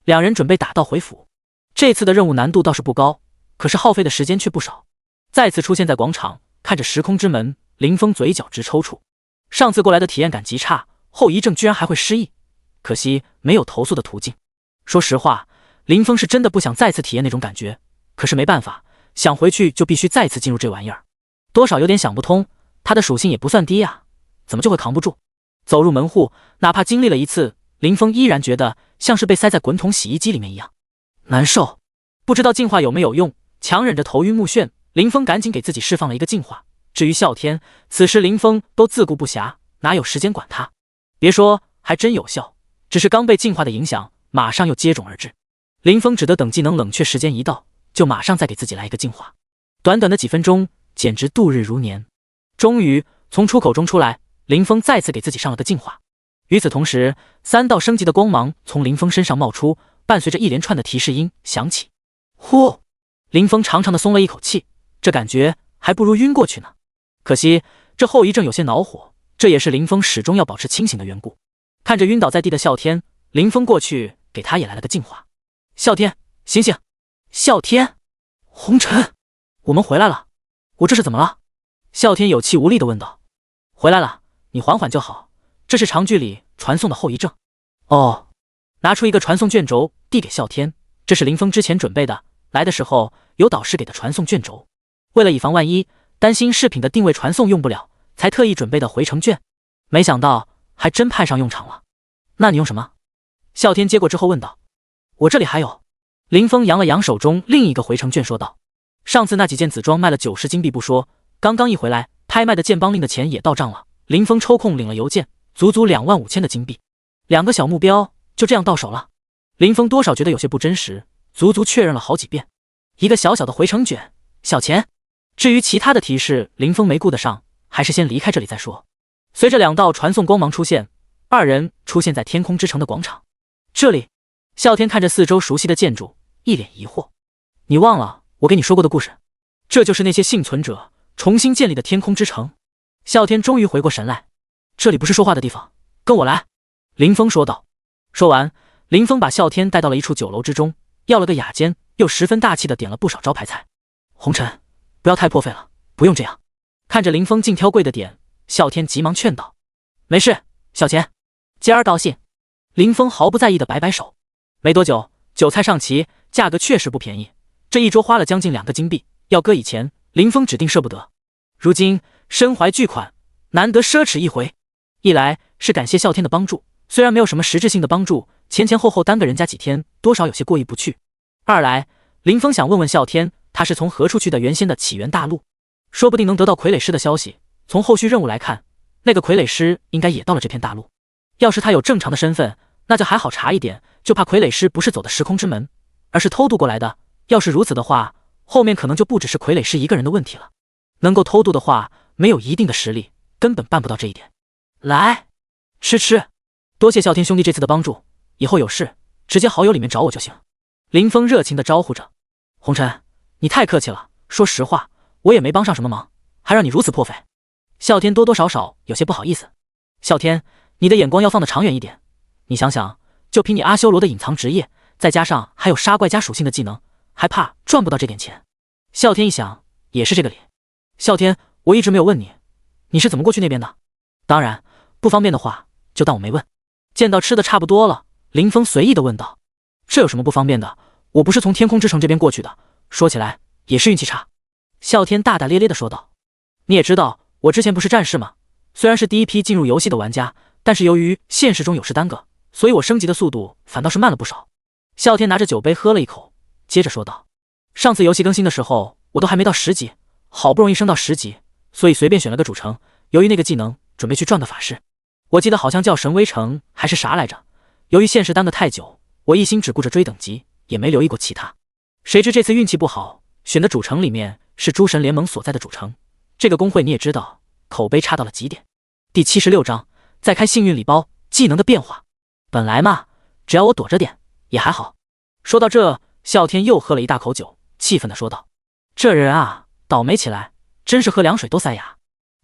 两人准备打道回府。这次的任务难度倒是不高，可是耗费的时间却不少。再次出现在广场，看着时空之门，林峰嘴角直抽搐。上次过来的体验感极差，后遗症居然还会失忆，可惜没有投诉的途径。说实话，林峰是真的不想再次体验那种感觉，可是没办法，想回去就必须再次进入这玩意儿，多少有点想不通。他的属性也不算低啊，怎么就会扛不住？走入门户，哪怕经历了一次，林峰依然觉得像是被塞在滚筒洗衣机里面一样难受。不知道净化有没有用，强忍着头晕目眩，林峰赶紧给自己释放了一个净化。至于啸天，此时林峰都自顾不暇，哪有时间管他？别说，还真有效，只是刚被净化的影响，马上又接踵而至。林峰只得等技能冷却时间一到，就马上再给自己来一个净化。短短的几分钟，简直度日如年。终于从出口中出来，林峰再次给自己上了个净化。与此同时，3道升级的光芒从林峰身上冒出，伴随着一连串的提示音响起。呼！林峰长长的松了一口气，这感觉还不如晕过去呢。可惜这后遗症有些恼火，这也是林峰始终要保持清醒的缘故。看着晕倒在地的啸天，林峰过去给他也来了个净化。啸天，醒醒！啸天，红尘，我们回来了。我这是怎么了？啸天有气无力地问道。回来了，你缓缓就好，这是长距离传送的后遗症。哦，拿出一个传送卷轴递给啸天，这是林峰之前准备的，来的时候有导师给的传送卷轴，为了以防万一，担心饰品的定位传送用不了，才特意准备的回程卷，没想到还真派上用场了。那你用什么？啸天接过之后问道。我这里还有。林峰扬了扬手中另一个回程卷说道。上次那几件紫装卖了90金币不说，刚刚一回来，拍卖的剑帮令的钱也到账了。林峰抽空领了邮件，足足25000的金币，2个小目标就这样到手了。林峰多少觉得有些不真实，足足确认了好几遍。一个小小的回程卷，小钱。至于其他的提示，林峰没顾得上，还是先离开这里再说。随着2道传送光芒出现，二人出现在天空之城的广场。这里，啸天看着四周熟悉的建筑，一脸疑惑。你忘了我给你说过的故事？这就是那些幸存者重新建立的天空之城。啸天终于回过神来。这里不是说话的地方，跟我来。林峰说道。说完，林峰把啸天带到了一处酒楼之中，要了个雅间，又十分大气的点了不少招牌菜。红尘，不要太破费了，不用这样。看着林峰尽挑贵的点，啸天急忙劝道。没事，小钱，今儿高兴。林峰毫不在意的摆摆手。没多久，酒菜上齐，价格确实不便宜，这一周花了将近2个金币，要搁以前，林峰指定舍不得。如今身怀巨款，难得奢侈一回。一来是感谢啸天的帮助，虽然没有什么实质性的帮助，前前后后耽搁人家几天，多少有些过意不去。二来，林峰想问问啸天，他是从何处去的原先的起源大陆，说不定能得到傀儡师的消息。从后续任务来看，那个傀儡师应该也到了这片大陆。要是他有正常的身份，那就还好查一点，就怕傀儡师不是走的时空之门，而是偷渡过来的。要是如此的话，后面可能就不只是傀儡师一个人的问题了。能够偷渡的话，没有一定的实力，根本办不到这一点。来，吃，多谢啸天兄弟这次的帮助，以后有事直接好友里面找我就行。林峰热情地招呼着。红尘，你太客气了，说实话，我也没帮上什么忙，还让你如此破费。啸天多多少少有些不好意思。啸天，你的眼光要放得长远一点，你想想，就凭你阿修罗的隐藏职业，再加上还有杀怪加属性的技能，还怕赚不到这点钱？啸天一想，也是这个理。啸天，我一直没有问你，你是怎么过去那边的？当然，不方便的话，就当我没问。见到吃的差不多了，林峰随意地问道：“这有什么不方便的？我不是从天空之城这边过去的，说起来也是运气差。”啸天大大咧咧地说道：“你也知道，我之前不是战士吗？虽然是第一批进入游戏的玩家，但是由于现实中有事耽搁，所以我升级的速度反倒是慢了不少。”啸天拿着酒杯喝了一口，接着说道：“上次游戏更新的时候，我都还没到10级，好不容易升到10级，所以随便选了个主城。由于那个技能，准备去赚个法师。我记得好像叫神威城还是啥来着。由于现实耽搁太久，我一心只顾着追等级，也没留意过其他。谁知这次运气不好，选的主城里面是诸神联盟所在的主城。这个工会你也知道，口碑差到了极点。第76章，再开幸运礼包，技能的变化。本来嘛，只要我躲着点也还好。”说到这，啸天又喝了一大口酒，气愤地说道：“这人啊，倒霉起来真是喝凉水都塞牙。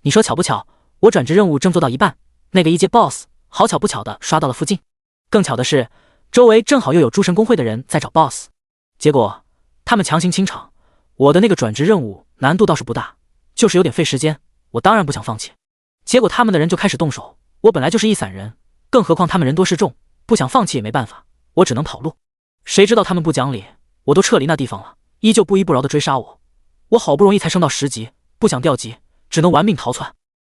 你说巧不巧，我转职任务正做到一半，那个1阶 BOSS 好巧不巧的刷到了附近。更巧的是，周围正好又有诸神公会的人在找 BOSS， 结果他们强行清场。我的那个转职任务难度倒是不大，就是有点费时间，我当然不想放弃。结果他们的人就开始动手，我本来就是一散人，更何况他们人多势众，不想放弃也没办法，我只能跑路。谁知道他们不讲理，我都撤离那地方了，依旧不依不饶的追杀我。我好不容易才升到10级，不想掉级，只能玩命逃窜。”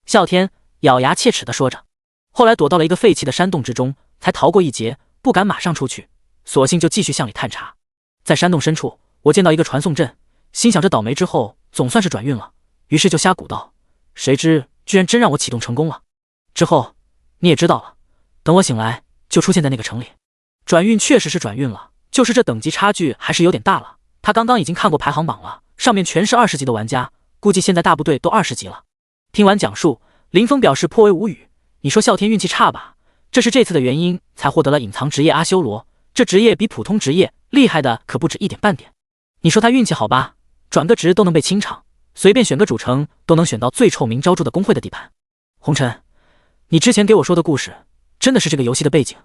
啸天咬牙切齿地说着，后来躲到了一个废弃的山洞之中，才逃过一劫，不敢马上出去，索性就继续向里探查。在山洞深处，我见到一个传送阵，心想这倒霉之后总算是转运了，于是就瞎鼓捣，谁知居然真让我启动成功了。之后你也知道了，等我醒来就出现在那个城里。转运确实是转运了，就是这等级差距还是有点大了。他刚刚已经看过排行榜了，上面全是20级的玩家，估计现在大部队都20级了。听完讲述，林峰表示颇为无语。你说啸天运气差吧，这是这次的原因才获得了隐藏职业阿修罗，这职业比普通职业厉害的可不止一点半点。你说他运气好吧，转个职都能被清场，随便选个主城都能选到最臭名昭著的公会的地盘。红尘，你之前给我说的故事真的是这个游戏的背景？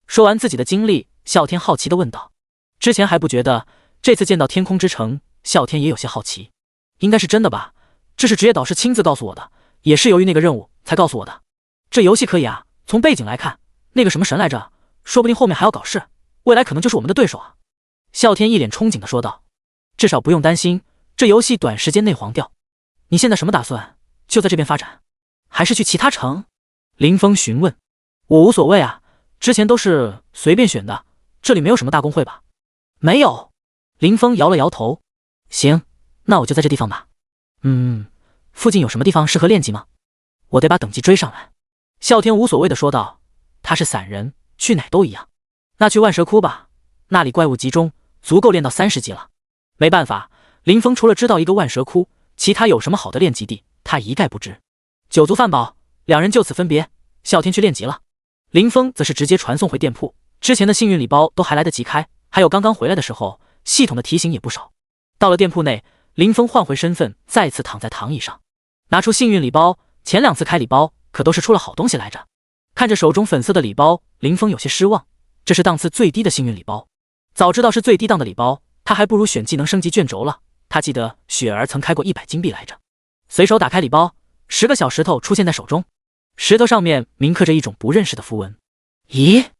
说完自己的经历，啸天好奇地问道。之前还不觉得，这次见到天空之城，啸天也有些好奇。应该是真的吧，这是职业导师亲自告诉我的，也是由于那个任务才告诉我的。这游戏可以啊，从背景来看，那个什么神来着，说不定后面还要搞事，未来可能就是我们的对手啊。啸天一脸憧憬地说道。至少不用担心，这游戏短时间内黄掉。你现在什么打算？就在这边发展，还是去其他城？林峰询问。我无所谓啊，之前都是随便选的，这里没有什么大公会吧？没有。林峰摇了摇头。行，那我就在这地方吧。附近有什么地方适合练级吗？我得把等级追上来。啸天无所谓的说道。他是散人，去哪都一样。那去万蛇窟吧，那里怪物集中，足够练到30级了。没办法，林峰除了知道一个万蛇窟，其他有什么好的练级地，他一概不知。酒足饭饱，两人就此分别。啸天去练级了，林峰则是直接传送回店铺。之前的幸运礼包都还来得及开，还有刚刚回来的时候，系统的提醒也不少。到了店铺内，林峰换回身份，再次躺在躺椅上，拿出幸运礼包。前2次开礼包可都是出了好东西来着。看着手中粉色的礼包，林峰有些失望，这是档次最低的幸运礼包。早知道是最低档的礼包，他还不如选技能升级卷轴了。他记得雪儿曾开过100金币来着。随手打开礼包，10个小石头出现在手中，石头上面铭刻着一种不认识的符文。咦，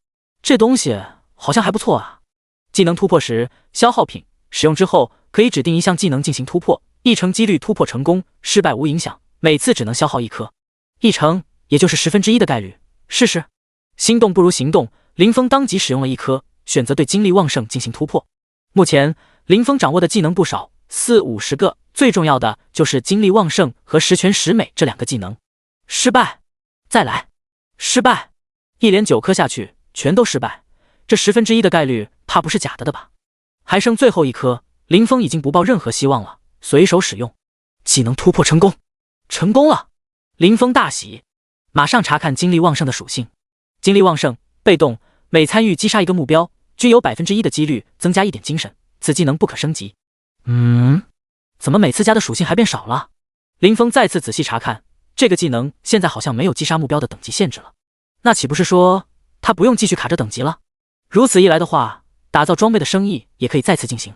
这东西好像还不错啊。技能突破时，消耗品使用之后可以指定一项技能进行突破，1成几率突破成功，失败无影响，每次只能消耗1颗，1成也就是1/10的概率。试试。心动不如行动，林峰当即使用了1颗，选择对精力旺盛进行突破。目前林峰掌握的技能不少，40-50个，最重要的就是精力旺盛和十全十美这2个技能。失败，再来，失败，一连9颗下去，全都失败，这1/10的概率怕不是假的吧？还剩最后1颗，林峰已经不抱任何希望了，随手使用，技能突破成功，成功了！林峰大喜，马上查看精力旺盛的属性。精力旺盛，被动，每参与击杀一个目标，均有1%的几率增加1点精神，此技能不可升级。怎么每次加的属性还变少了？林峰再次仔细查看，这个技能现在好像没有击杀目标的等级限制了，那岂不是说他不用继续卡着等级了？如此一来的话，打造装备的生意也可以再次进行。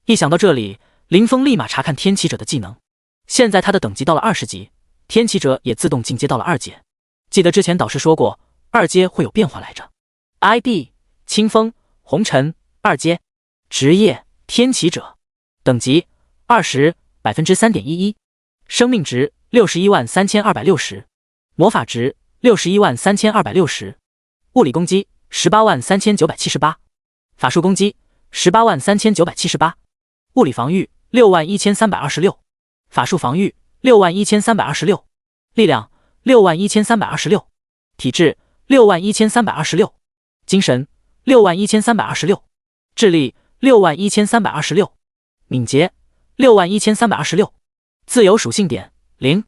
一想到这里，林峰立马查看天启者的技能，现在他的等级到了20级，天启者也自动进阶到了2阶。记得之前导师说过2阶会有变化来着。ID 清风红尘2阶，职业天启者，等级20 3.11%， 生命值613260，魔法值613260，物理攻击183978，法术攻击183978，物理防御61326，法术防御61326，力量61326，体质61326，精神61326，智力61326，敏捷61326，自由属性点0，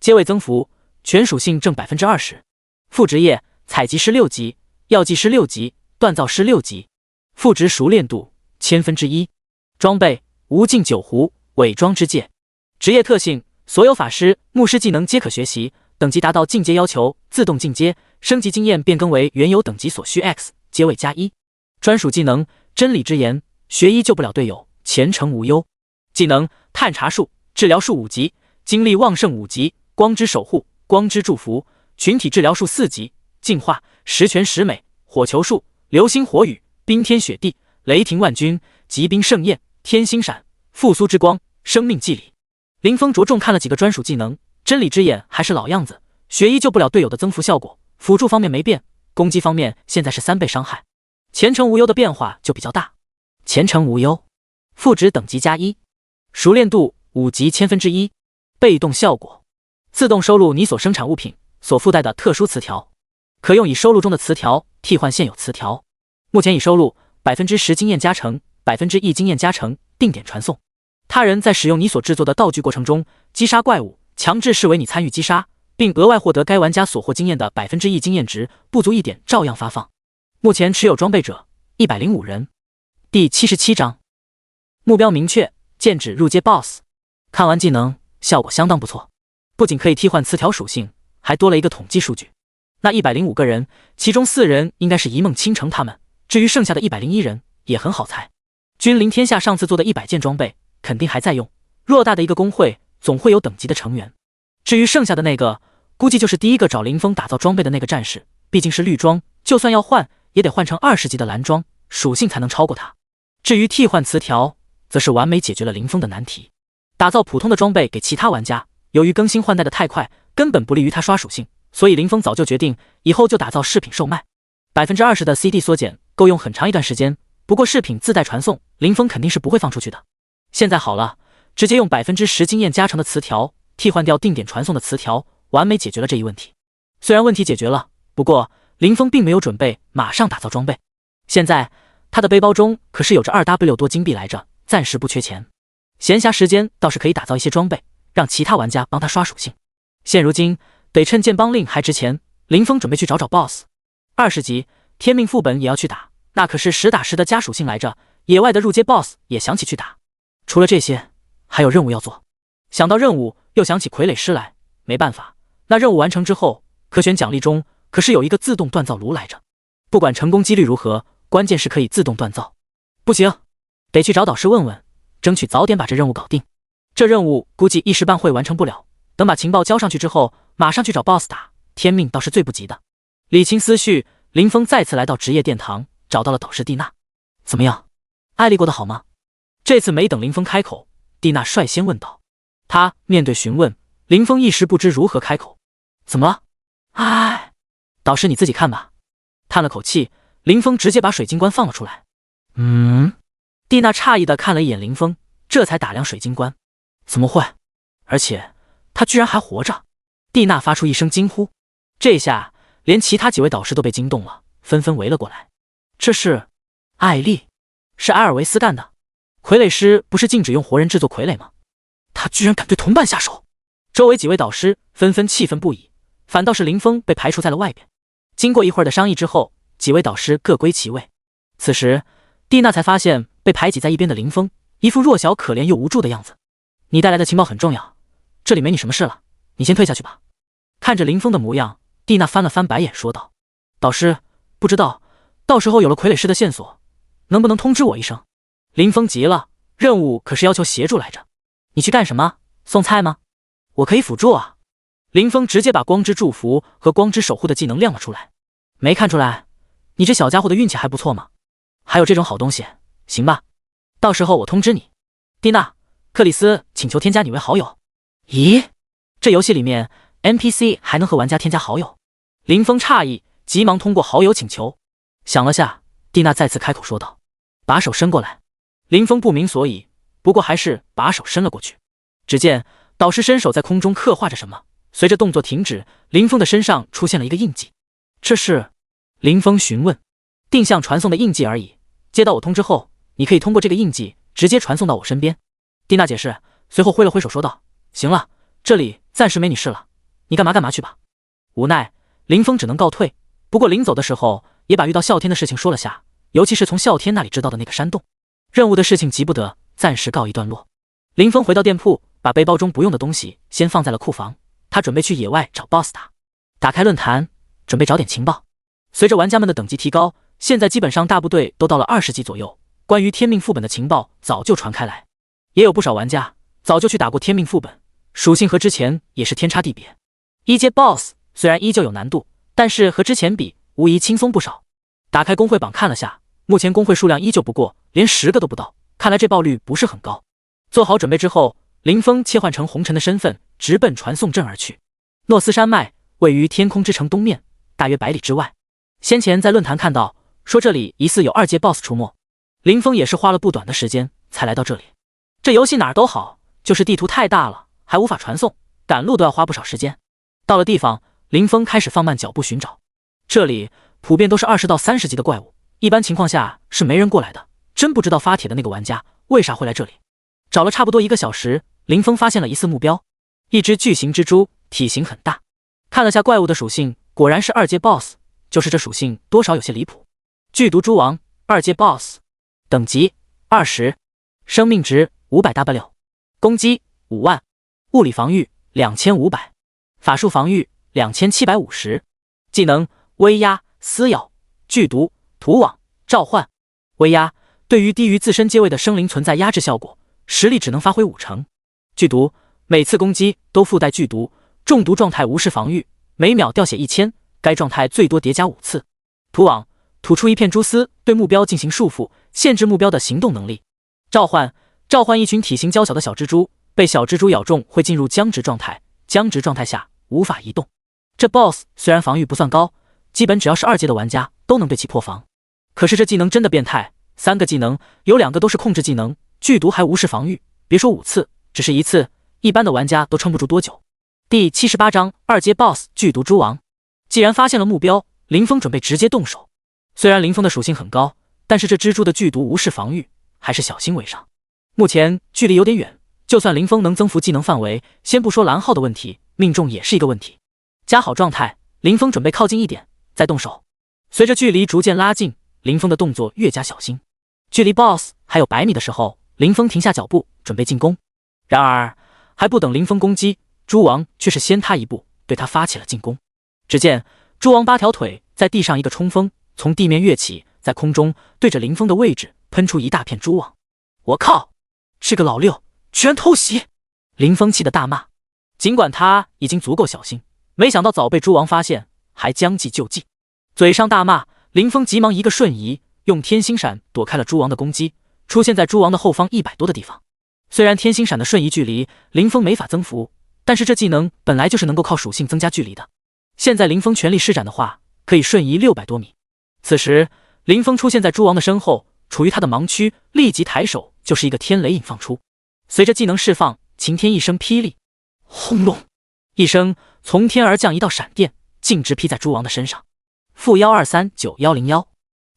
阶位增幅，全属性正20%，副职业采集师6级，药剂师6级，锻造师6级，副职熟练度1/1000，装备无尽九壶伪装之戒，职业特性所有法师、牧师技能皆可学习，等级达到进阶要求自动进阶，升级经验变更为原有等级所需 X， 阶位+1，专属技能真理之言，学医救不了队友，前程无忧，技能探查术，治疗术5级，精力旺盛5级，光之守护，光之祝福，群体治疗术4级，净化，十全十美，火球术，流星火雨，冰天雪地，雷霆万钧，疾冰盛宴，天星闪，复苏之光，生命祭礼。林峰着重看了几个专属技能，真理之眼还是老样子，学医救不了队友的增幅效果，辅助方面没变，攻击方面现在是3倍伤害，前程无忧的变化就比较大。前程无忧，副职等级+1，熟练度5级1/1000，被动效果，自动收录你所生产物品所附带的特殊词条，可用已收录中的词条替换现有词条。目前已收录 10% 经验加成， 1% 经验加成，定点传送。他人在使用你所制作的道具过程中击杀怪物，强制视为你参与击杀，并额外获得该玩家所获经验的 1% 经验值，不足1点照样发放。目前持有装备者105人。第77章，目标明确，剑指入阶 BOSS。 看完技能，效果相当不错，不仅可以替换词条属性，还多了一个统计数据。那105个人，其中4人应该是一梦倾城他们，至于剩下的101人也很好猜。君临天下上次做的100件装备肯定还在用，偌大的一个工会总会有等级的成员。至于剩下的那个，估计就是第一个找林峰打造装备的那个战士，毕竟是绿装，就算要换也得换成20级的蓝装，属性才能超过他。至于替换词条，则是完美解决了林峰的难题。打造普通的装备给其他玩家，由于更新换代的太快，根本不利于他刷属性，所以林峰早就决定以后就打造饰品售卖。20% 的 CD 缩减够用很长一段时间，不过饰品自带传送，林峰肯定是不会放出去的。现在好了，直接用 10% 经验加成的词条替换掉定点传送的词条，完美解决了这一问题。虽然问题解决了，不过林峰并没有准备马上打造装备，现在他的背包中可是有着 2W 多金币来着，暂时不缺钱。闲暇时间倒是可以打造一些装备，让其他玩家帮他刷属性。现如今得趁剑邦令还值钱，林峰准备去找找 BOSS。 20级天命副本也要去打，那可是实打实的加属性来着，野外的入阶 BOSS 也想起去打。除了这些，还有任务要做。想到任务，又想起傀儡师来，没办法，那任务完成之后，可选奖励中可是有一个自动锻造炉来着。不管成功几率如何，关键是可以自动锻造。不行，得去找导师问问，争取早点把这任务搞定。这任务估计一时半会完成不了，等把情报交上去之后，马上去找 BOSS 打，天命倒是最不急的。理清思绪，林峰再次来到职业殿堂，找到了导师蒂娜。怎么样，艾丽过得好吗？这次没等林峰开口，蒂娜率先问道。他面对询问，林峰一时不知如何开口。怎么了？哎，导师你自己看吧。叹了口气，林峰直接把水晶棺放了出来。蒂娜诧异地看了一眼林峰，这才打量水晶棺。怎么会？而且他居然还活着！蒂娜发出一声惊呼，这下连其他几位导师都被惊动了，纷纷围了过来。这是艾丽，是埃尔维斯干的。傀儡师不是禁止用活人制作傀儡吗？他居然敢对同伴下手！周围几位导师纷纷气愤不已，反倒是林峰被排除在了外边。经过一会儿的商议之后，几位导师各归其位。此时蒂娜才发现被排挤在一边的林峰，一副弱小可怜又无助的样子。你带来的情报很重要，这里没你什么事了，你先退下去吧。看着林峰的模样，蒂娜翻了翻白眼说道。导师，不知道到时候有了傀儡师的线索，能不能通知我一声？林峰急了，任务可是要求协助来着。你去干什么？送菜吗？我可以辅助啊。林峰直接把光之祝福和光之守护的技能亮了出来。没看出来，你这小家伙的运气还不错嘛，还有这种好东西。行吧，到时候我通知你。蒂娜，克里斯请求添加你为好友。咦，这游戏里面 NPC 还能和玩家添加好友？林峰诧异，急忙通过好友请求。想了下，蒂娜再次开口说道，把手伸过来。林峰不明所以，不过还是把手伸了过去。只见导师伸手在空中刻画着什么，随着动作停止，林峰的身上出现了一个印记。这是？林峰询问。定向传送的印记而已，接到我通知后，你可以通过这个印记直接传送到我身边。蒂娜解释，随后挥了挥手说道，行了，这里暂时没你事了，你干嘛干嘛去吧。无奈林峰只能告退，不过临走的时候也把遇到啸天的事情说了下，尤其是从啸天那里知道的那个山洞。任务的事情急不得，暂时告一段落。林峰回到店铺，把背包中不用的东西先放在了库房，他准备去野外找 BOSS 打开论坛，准备找点情报。随着玩家们的等级提高，现在基本上大部队都到了20级左右，关于天命副本的情报早就传开来，也有不少玩家早就去打过天命副本，属性和之前也是天差地别。一阶 BOSS 虽然依旧有难度，但是和之前比无疑轻松不少。打开工会榜看了下，目前工会数量依旧不过，连10个都不到，看来这爆率不是很高。做好准备之后，林峰切换成红尘的身份，直奔传送阵而去。诺斯山脉位于天空之城东面，大约100里之外。先前在论坛看到说这里疑似有2阶 BOSS 出没，林峰也是花了不短的时间才来到这里。这游戏哪儿都好，就是地图太大了，还无法传送，赶路都要花不少时间。到了地方，林峰开始放慢脚步寻找。这里普遍都是20到30级的怪物，一般情况下是没人过来的，真不知道发帖的那个玩家为啥会来这里。找了差不多1个小时，林峰发现了疑似目标，一只巨型蜘蛛，体型很大。看了下怪物的属性，果然是2阶 BOSS， 就是这属性多少有些离谱。剧毒蛛王2阶 BOSS， 等级20，生命值500W， 攻击5万，物理防御2500，法术防御2750，技能威压、撕咬、剧毒、屠网、召唤。威压对于低于自身阶位的生灵存在压制效果，实力只能发挥5成。剧毒每次攻击都附带剧毒，中毒状态无视防御，每秒掉血1000，该状态最多叠加5次。屠网吐出一片蛛丝，对目标进行束缚，限制目标的行动能力。召唤一群体型娇小的小蜘蛛，被小蜘蛛咬中会进入僵直状态，僵直状态下无法移动。这 BOSS 虽然防御不算高，基本只要是2阶的玩家都能对其破防。可是这技能真的变态，3个技能有2个都是控制技能，剧毒还无视防御，别说5次，只是1次，一般的玩家都撑不住多久。第78章2阶 BOSS 剧毒蛛王。既然发现了目标，林峰准备直接动手。虽然林峰的属性很高，但是这蜘蛛的剧毒无视防御，还是小心为上。目前距离有点远，就算林峰能增幅技能范围，先不说蓝耗的问题，命中也是一个问题。加好状态，林峰准备靠近一点，再动手。随着距离逐渐拉近，林峰的动作越加小心。距离 BOSS 还有100米的时候，林峰停下脚步，准备进攻。然而还不等林峰攻击，蛛王却是先他一步，对他发起了进攻。只见蛛王8条腿在地上一个冲锋，从地面跃起，在空中对着林峰的位置喷出一大片蛛网。我靠，这个老六居然偷袭！林峰气得大骂。尽管他已经足够小心，没想到早被蛛王发现，还将计就计。嘴上大骂，林峰急忙一个瞬移，用天星闪躲开了蛛王的攻击。出现在猪王的后方100多的地方。虽然天星闪的瞬移距离林峰没法增幅，但是这技能本来就是能够靠属性增加距离的。现在林峰全力施展的话，可以瞬移600多米。此时林峰出现在猪王的身后，处于他的盲区，立即抬手就是一个天雷引放出。随着技能释放，晴天一声霹雳，轰隆一声，从天而降一道闪电，径直劈在猪王的身上。-1239101，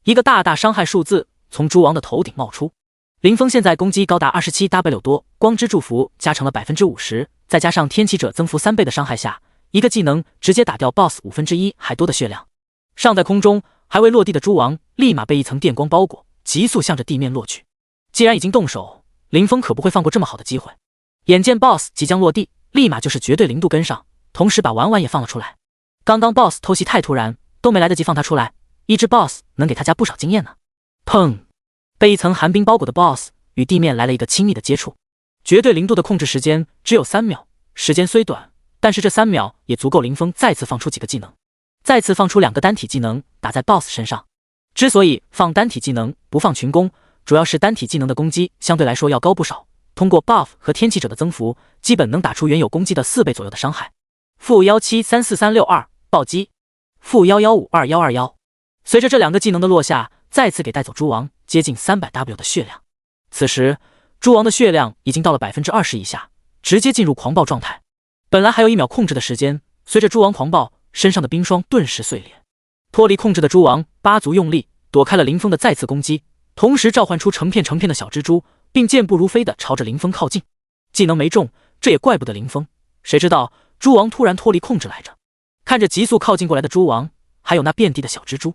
一个大大伤害数字从猪王的头顶冒出。林峰现在攻击高达 27W 多，光之祝福加成了 50%， 再加上天启者增幅3倍的伤害下，一个技能直接打掉 BOSS 1/5还多的血量。尚在空中还未落地的猪王立马被一层电光包裹，急速向着地面落去。既然已经动手，林峰可不会放过这么好的机会。眼见 BOSS 即将落地，立马就是绝对零度跟上，同时把玩玩也放了出来。刚刚 BOSS 偷袭太突然，都没来得及放他出来，一只 BOSS 能给他家不少经验呢。砰！被一层寒冰包裹的 BOSS 与地面来了一个亲密的接触。绝对零度的控制时间只有3秒，时间虽短，但是这3秒也足够林峰再次放出几个技能。再次放出2个单体技能打在 BOSS 身上。之所以放单体技能不放群攻，主要是单体技能的攻击相对来说要高不少，通过 buff 和天启者的增幅，基本能打出原有攻击的4倍左右的伤害。-1734362暴击-1152121，随着这2个技能的落下，再次给带走猪王接近 300W 的血量。此时猪王的血量已经到了 20% 以下，直接进入狂暴状态。本来还有1秒控制的时间，随着猪王狂暴，身上的冰霜顿时碎裂。脱离控制的猪王八足用力躲开了林峰的再次攻击，同时召唤出成片成片的小蜘蛛，并健步如飞地朝着林峰靠近。技能没中，这也怪不得林峰，谁知道猪王突然脱离控制来着。看着急速靠近过来的猪王，还有那遍地的小蜘蛛，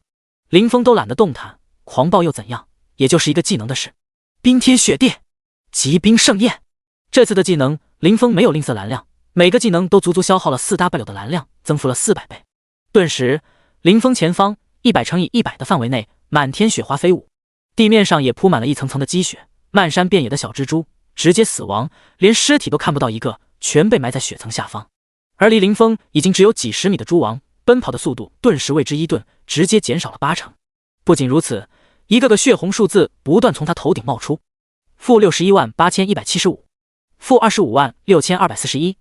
林峰都懒得动弹，狂暴又怎样，也就是一个技能的事。冰天雪地，疾冰盛宴。这次的技能林峰没有吝啬蓝量，每个技能都足足消耗了 4W 的蓝量，增幅了400倍。顿时林峰前方100×100的范围内满天雪花飞舞，地面上也铺满了一层层的积雪，漫山遍野的小蜘蛛直接死亡，连尸体都看不到一个，全被埋在雪层下方。而离林峰已经只有几十米的猪王奔跑的速度顿时为之一顿，直接减少了80%。不仅如此，一个个血红数字不断从他头顶冒出，-618175 -256241，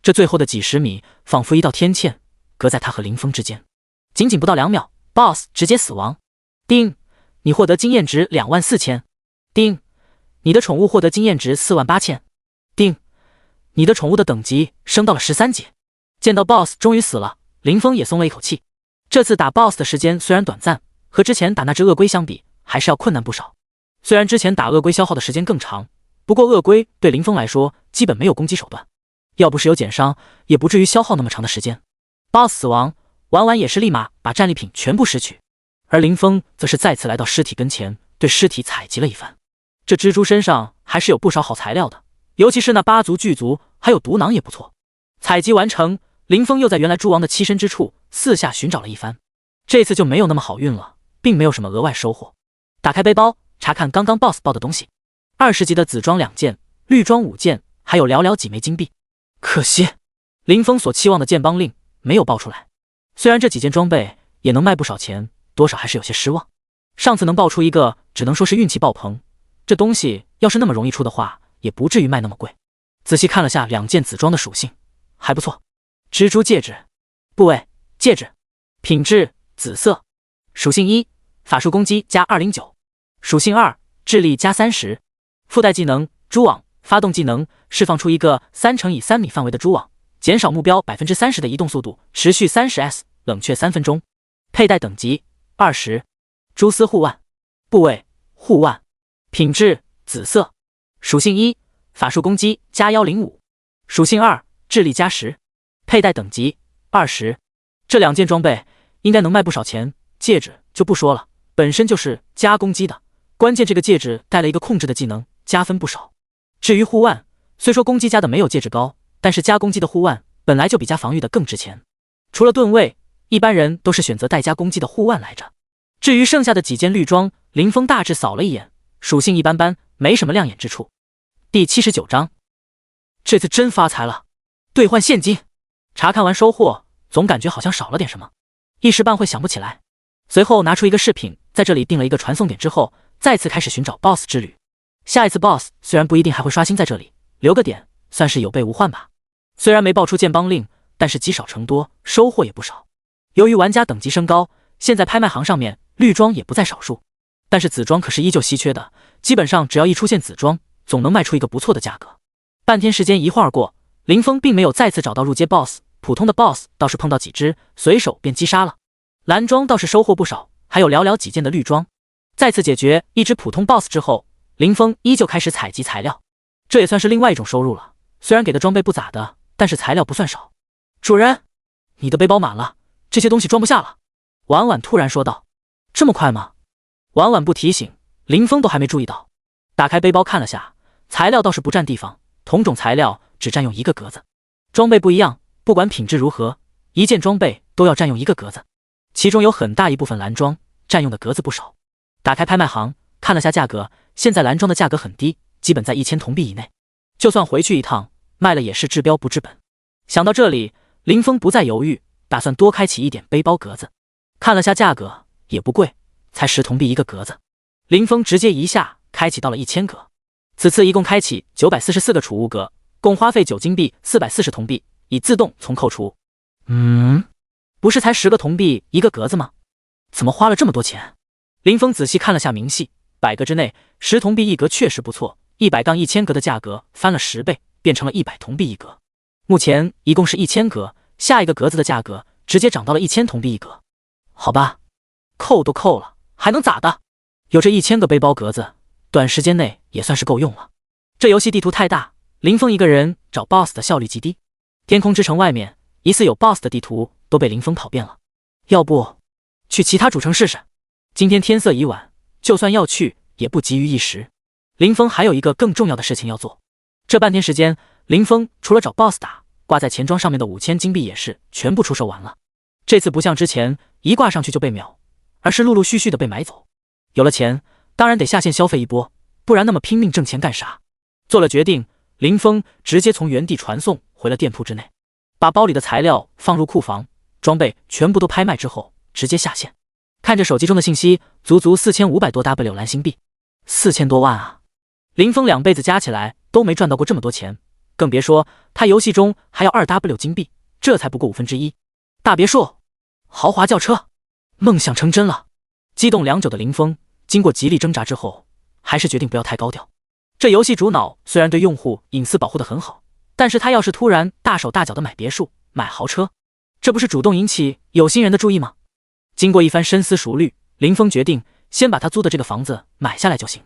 这最后的几十米仿佛一道天堑，隔在他和林峰之间。仅仅不到2秒， BOSS 直接死亡。叮，你获得经验值24000。叮，你的宠物获得经验值48000。叮，你的宠物的等级升到了13级。见到 BOSS 终于死了，林峰也松了一口气。这次打 BOSS 的时间虽然短暂，和之前打那只鳄龟相比，还是要困难不少。虽然之前打鳄龟消耗的时间更长，不过鳄龟对林峰来说基本没有攻击手段，要不是有减伤，也不至于消耗那么长的时间。BOSS 死亡，玩玩也是立马把战利品全部拾取，而林峰则是再次来到尸体跟前，对尸体采集了一番。这蜘蛛身上还是有不少好材料的，尤其是那8足巨足，还有毒囊也不错。采集完成，林峰又在原来猪王的栖身之处四下寻找了一番，这次就没有那么好运了，并没有什么额外收获。打开背包，查看刚刚 BOSS 报的东西，20级的紫装2件，绿装5件，还有寥寥几枚金币。可惜林峰所期望的剑帮令没有报出来，虽然这几件装备也能卖不少钱，多少还是有些失望。上次能爆出一个，只能说是运气爆棚，这东西要是那么容易出的话，也不至于卖那么贵。仔细看了下2件紫装的属性，还不错。蜘蛛戒指，部位戒指，品质紫色，属性1，法术攻击加209，属性2，智力加30，附带技能蛛网，发动技能释放出一个3×3米范围的蛛网，减少目标 30% 的移动速度，持续30s， 冷却3分钟。佩戴等级20，蛛丝护腕，部位护腕，品质紫色，属性1，法术攻击加105，属性2，智力加10，佩戴等级20。这2件装备应该能卖不少钱，戒指就不说了，本身就是加攻击的，关键这个戒指带了一个控制的技能，加分不少。至于护腕，虽说攻击加的没有戒指高，但是加攻击的护腕本来就比加防御的更值钱。除了盾位，一般人都是选择带加攻击的护腕来着。至于剩下的几件绿装，林峰大致扫了一眼，属性一般般，没什么亮眼之处。第79章，这次真发财了，兑换现金。查看完收获，总感觉好像少了点什么，一时半会想不起来。随后拿出一个饰品，在这里定了一个传送点之后，再次开始寻找 BOSS 之旅。下一次 BOSS 虽然不一定还会刷新在这里，留个点算是有备无患吧。虽然没爆出剑邦令，但是积少成多，收获也不少。由于玩家等级升高，现在拍卖行上面绿装也不在少数，但是紫装可是依旧稀缺的，基本上只要一出现紫装，总能卖出一个不错的价格。半天时间一晃而过，林峰并没有再次找到入阶 BOSS， 普通的 BOSS 倒是碰到几只，随手便击杀了。蓝装倒是收获不少，还有寥寥几件的绿装。再次解决一只普通 BOSS 之后，林峰依旧开始采集材料，这也算是另外一种收入了。虽然给的装备不咋的，但是材料不算少。主人，你的背包满了，这些东西装不下了。婉婉突然说道。这么快吗？婉婉不提醒，林峰都还没注意到。打开背包看了下，材料倒是不占地方，同种材料只占用一个格子。装备不一样，不管品质如何，一件装备都要占用一个格子，其中有很大一部分蓝装占用的格子不少。打开拍卖行看了下价格，现在蓝装的价格很低，基本在1000铜币以内，就算回去一趟卖了也是治标不治本。想到这里，林峰不再犹豫，打算多开启一点背包格子。看了下价格也不贵，才10铜币一个格子。林峰直接一下开启到了1000格，此次一共开启944个储物格，共花费9金币440铜币，已自动从扣除。不是才10个铜币一个格子吗？怎么花了这么多钱？林峰仔细看了下明细，100个之内10铜币一格确实不错，100-1000格的价格翻了10倍，变成了100铜币一格。目前一共是1000格，下一个格子的价格直接涨到了1000铜币一格。好吧，扣都扣了，还能咋的？有这1000个背包格子，短时间内也算是够用了。这游戏地图太大，林峰一个人找 BOSS 的效率极低。天空之城外面疑似有 BOSS 的地图都被林峰跑遍了，要不去其他主城试试？今天天色已晚，就算要去也不急于一时。林峰还有一个更重要的事情要做。这半天时间，林峰除了找 BOSS 打，挂在钱庄上面的5000金币也是全部出售完了。这次不像之前一挂上去就被秒，而是陆陆续续的被买走。有了钱，当然得下线消费一波，不然那么拼命挣钱干啥？做了决定，林峰直接从原地传送回了店铺之内，把包里的材料放入库房，装备全部都拍卖之后，直接下线。看着手机中的信息，足足4500多 W 蓝星币，4000多万啊！林峰2辈子加起来都没赚到过这么多钱，更别说他游戏中还要2W 金币，这才不过1/5。大别墅，豪华轿车，梦想成真了！激动良久的林峰，经过极力挣扎之后，还是决定不要太高调。这游戏主脑虽然对用户隐私保护得很好，但是他要是突然大手大脚的买别墅、买豪车，这不是主动引起有心人的注意吗？经过一番深思熟虑，林峰决定先把他租的这个房子买下来就行。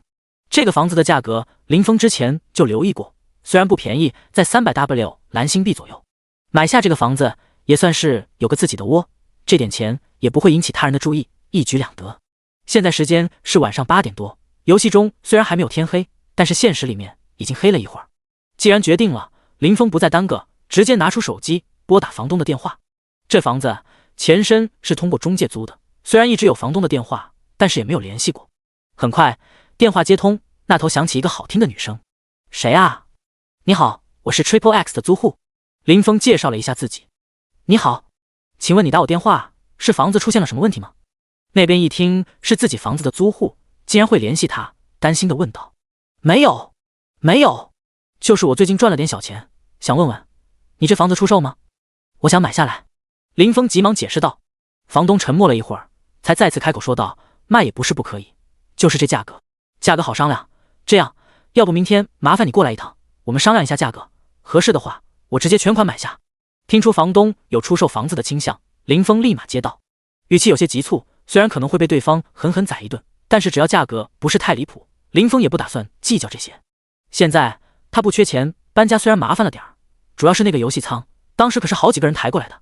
这个房子的价格，林峰之前就留意过，虽然不便宜，在300W 蓝星币左右。买下这个房子也算是有个自己的窝，这点钱也不会引起他人的注意，一举两得。现在时间是晚上8点多，游戏中虽然还没有天黑，但是现实里面已经黑了一会儿。既然决定了，林峰不再耽搁，直接拿出手机拨打房东的电话。这房子前身是通过中介租的，虽然一直有房东的电话，但是也没有联系过。很快电话接通，那头响起一个好听的女声：“谁啊？你好，我是 Triple X 的租户。”林峰介绍了一下自己：“你好，请问你打我电话是房子出现了什么问题吗？”那边一听是自己房子的租户，竟然会联系他，担心的问道：“没有，就是我最近赚了点小钱，想问问你这房子出售吗？我想买下来。”林峰急忙解释道。房东沉默了一会儿，才再次开口说道：“卖也不是不可以，就是这价格，价格好商量。这样，要不明天麻烦你过来一趟，我们商量一下价格，合适的话，我直接全款买下。”听出房东有出售房子的倾向，林峰立马接道，语气有些急促。虽然可能会被对方狠狠宰一顿，但是只要价格不是太离谱，林峰也不打算计较这些。现在他不缺钱，搬家虽然麻烦了点儿，主要是那个游戏仓，当时可是好几个人抬过来的。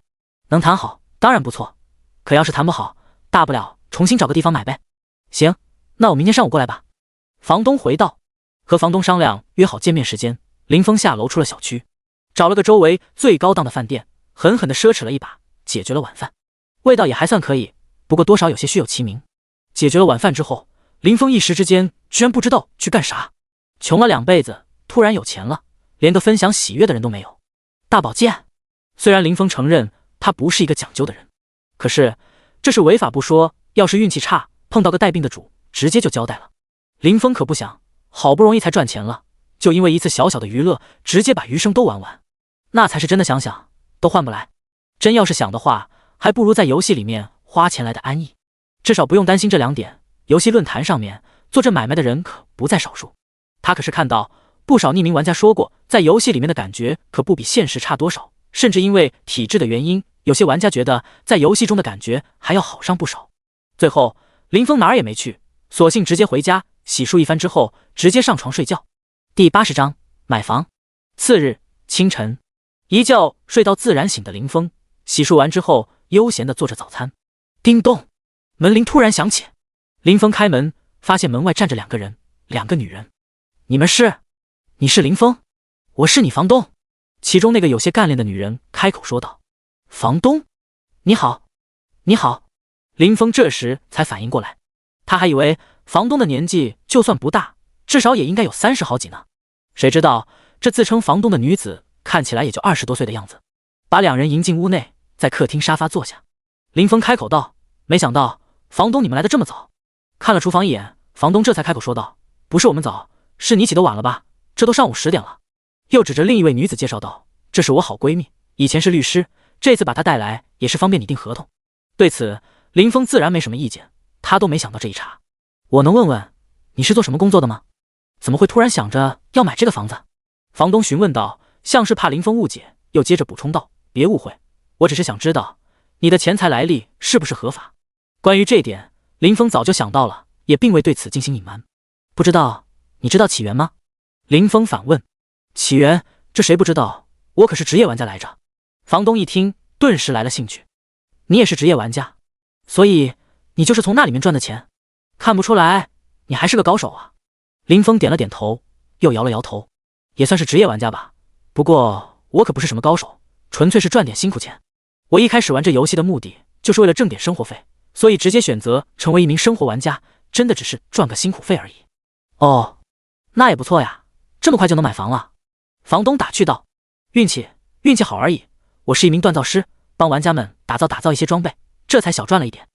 能谈好当然不错，可要是谈不好，大不了重新找个地方买呗。行，那我明天上午过来吧。房东回道。和房东商量约好见面时间，林峰下楼出了小区，找了个周围最高档的饭店，狠狠地奢侈了一把，解决了晚饭。味道也还算可以，不过多少有些虚有其名。解决了晚饭之后，林峰一时之间居然不知道去干啥。穷了2辈子，突然有钱了，连个分享喜悦的人都没有。大保健，虽然林峰承认他不是一个讲究的人，可是这是违法不说，要是运气差碰到个带病的主，直接就交代了。林峰可不想好不容易才赚钱了，就因为一次小小的娱乐，直接把余生都玩完，那才是真的想想都换不来。真要是想的话，还不如在游戏里面花钱来的安逸，至少不用担心这2点。游戏论坛上面做这买卖的人可不在少数，他可是看到不少匿名玩家说过，在游戏里面的感觉可不比现实差多少，甚至因为体质的原因，有些玩家觉得在游戏中的感觉还要好上不少。最后林峰哪儿也没去，索性直接回家洗漱一番之后，直接上床睡觉。第80章买房。次日清晨，一觉睡到自然醒的林峰，洗漱完之后悠闲地做着早餐。叮咚，门铃突然响起。林峰开门，发现门外站着2个人，2个女人。你们是？你是林峰？我是你房东。其中那个有些干练的女人开口说道。房东？你好。你好。林峰这时才反应过来，他还以为房东的年纪就算不大，至少也应该有30好几呢。谁知道这自称房东的女子看起来也就20多岁的样子，把2人迎进屋内，在客厅沙发坐下。林峰开口道，没想到房东你们来得这么早。看了厨房一眼，房东这才开口说道，不是我们早，是你起得晚了吧，这都上午10点了。又指着另一位女子介绍道，这是我好闺蜜，以前是律师，这次把她带来也是方便你订合同。对此林峰自然没什么意见，他都没想到这一茬。我能问问你是做什么工作的吗？怎么会突然想着要买这个房子？房东询问道，像是怕林峰误解，又接着补充道，别误会，我只是想知道你的钱财来历是不是合法。关于这点林峰早就想到了，也并未对此进行隐瞒。不知道，你知道起源吗？林峰反问。起源？这谁不知道，我可是职业玩家来着。房东一听顿时来了兴趣。你也是职业玩家，所以你就是从那里面赚的钱？看不出来你还是个高手啊。林峰点了点头，又摇了摇头，也算是职业玩家吧，不过我可不是什么高手，纯粹是赚点辛苦钱。我一开始玩这游戏的目的就是为了挣点生活费，所以直接选择成为一名生活玩家，真的只是赚个辛苦费而已。哦，那也不错呀，这么快就能买房了。房东打趣道，运气好而已，我是一名锻造师，帮玩家们打造一些装备，这才小赚了一点。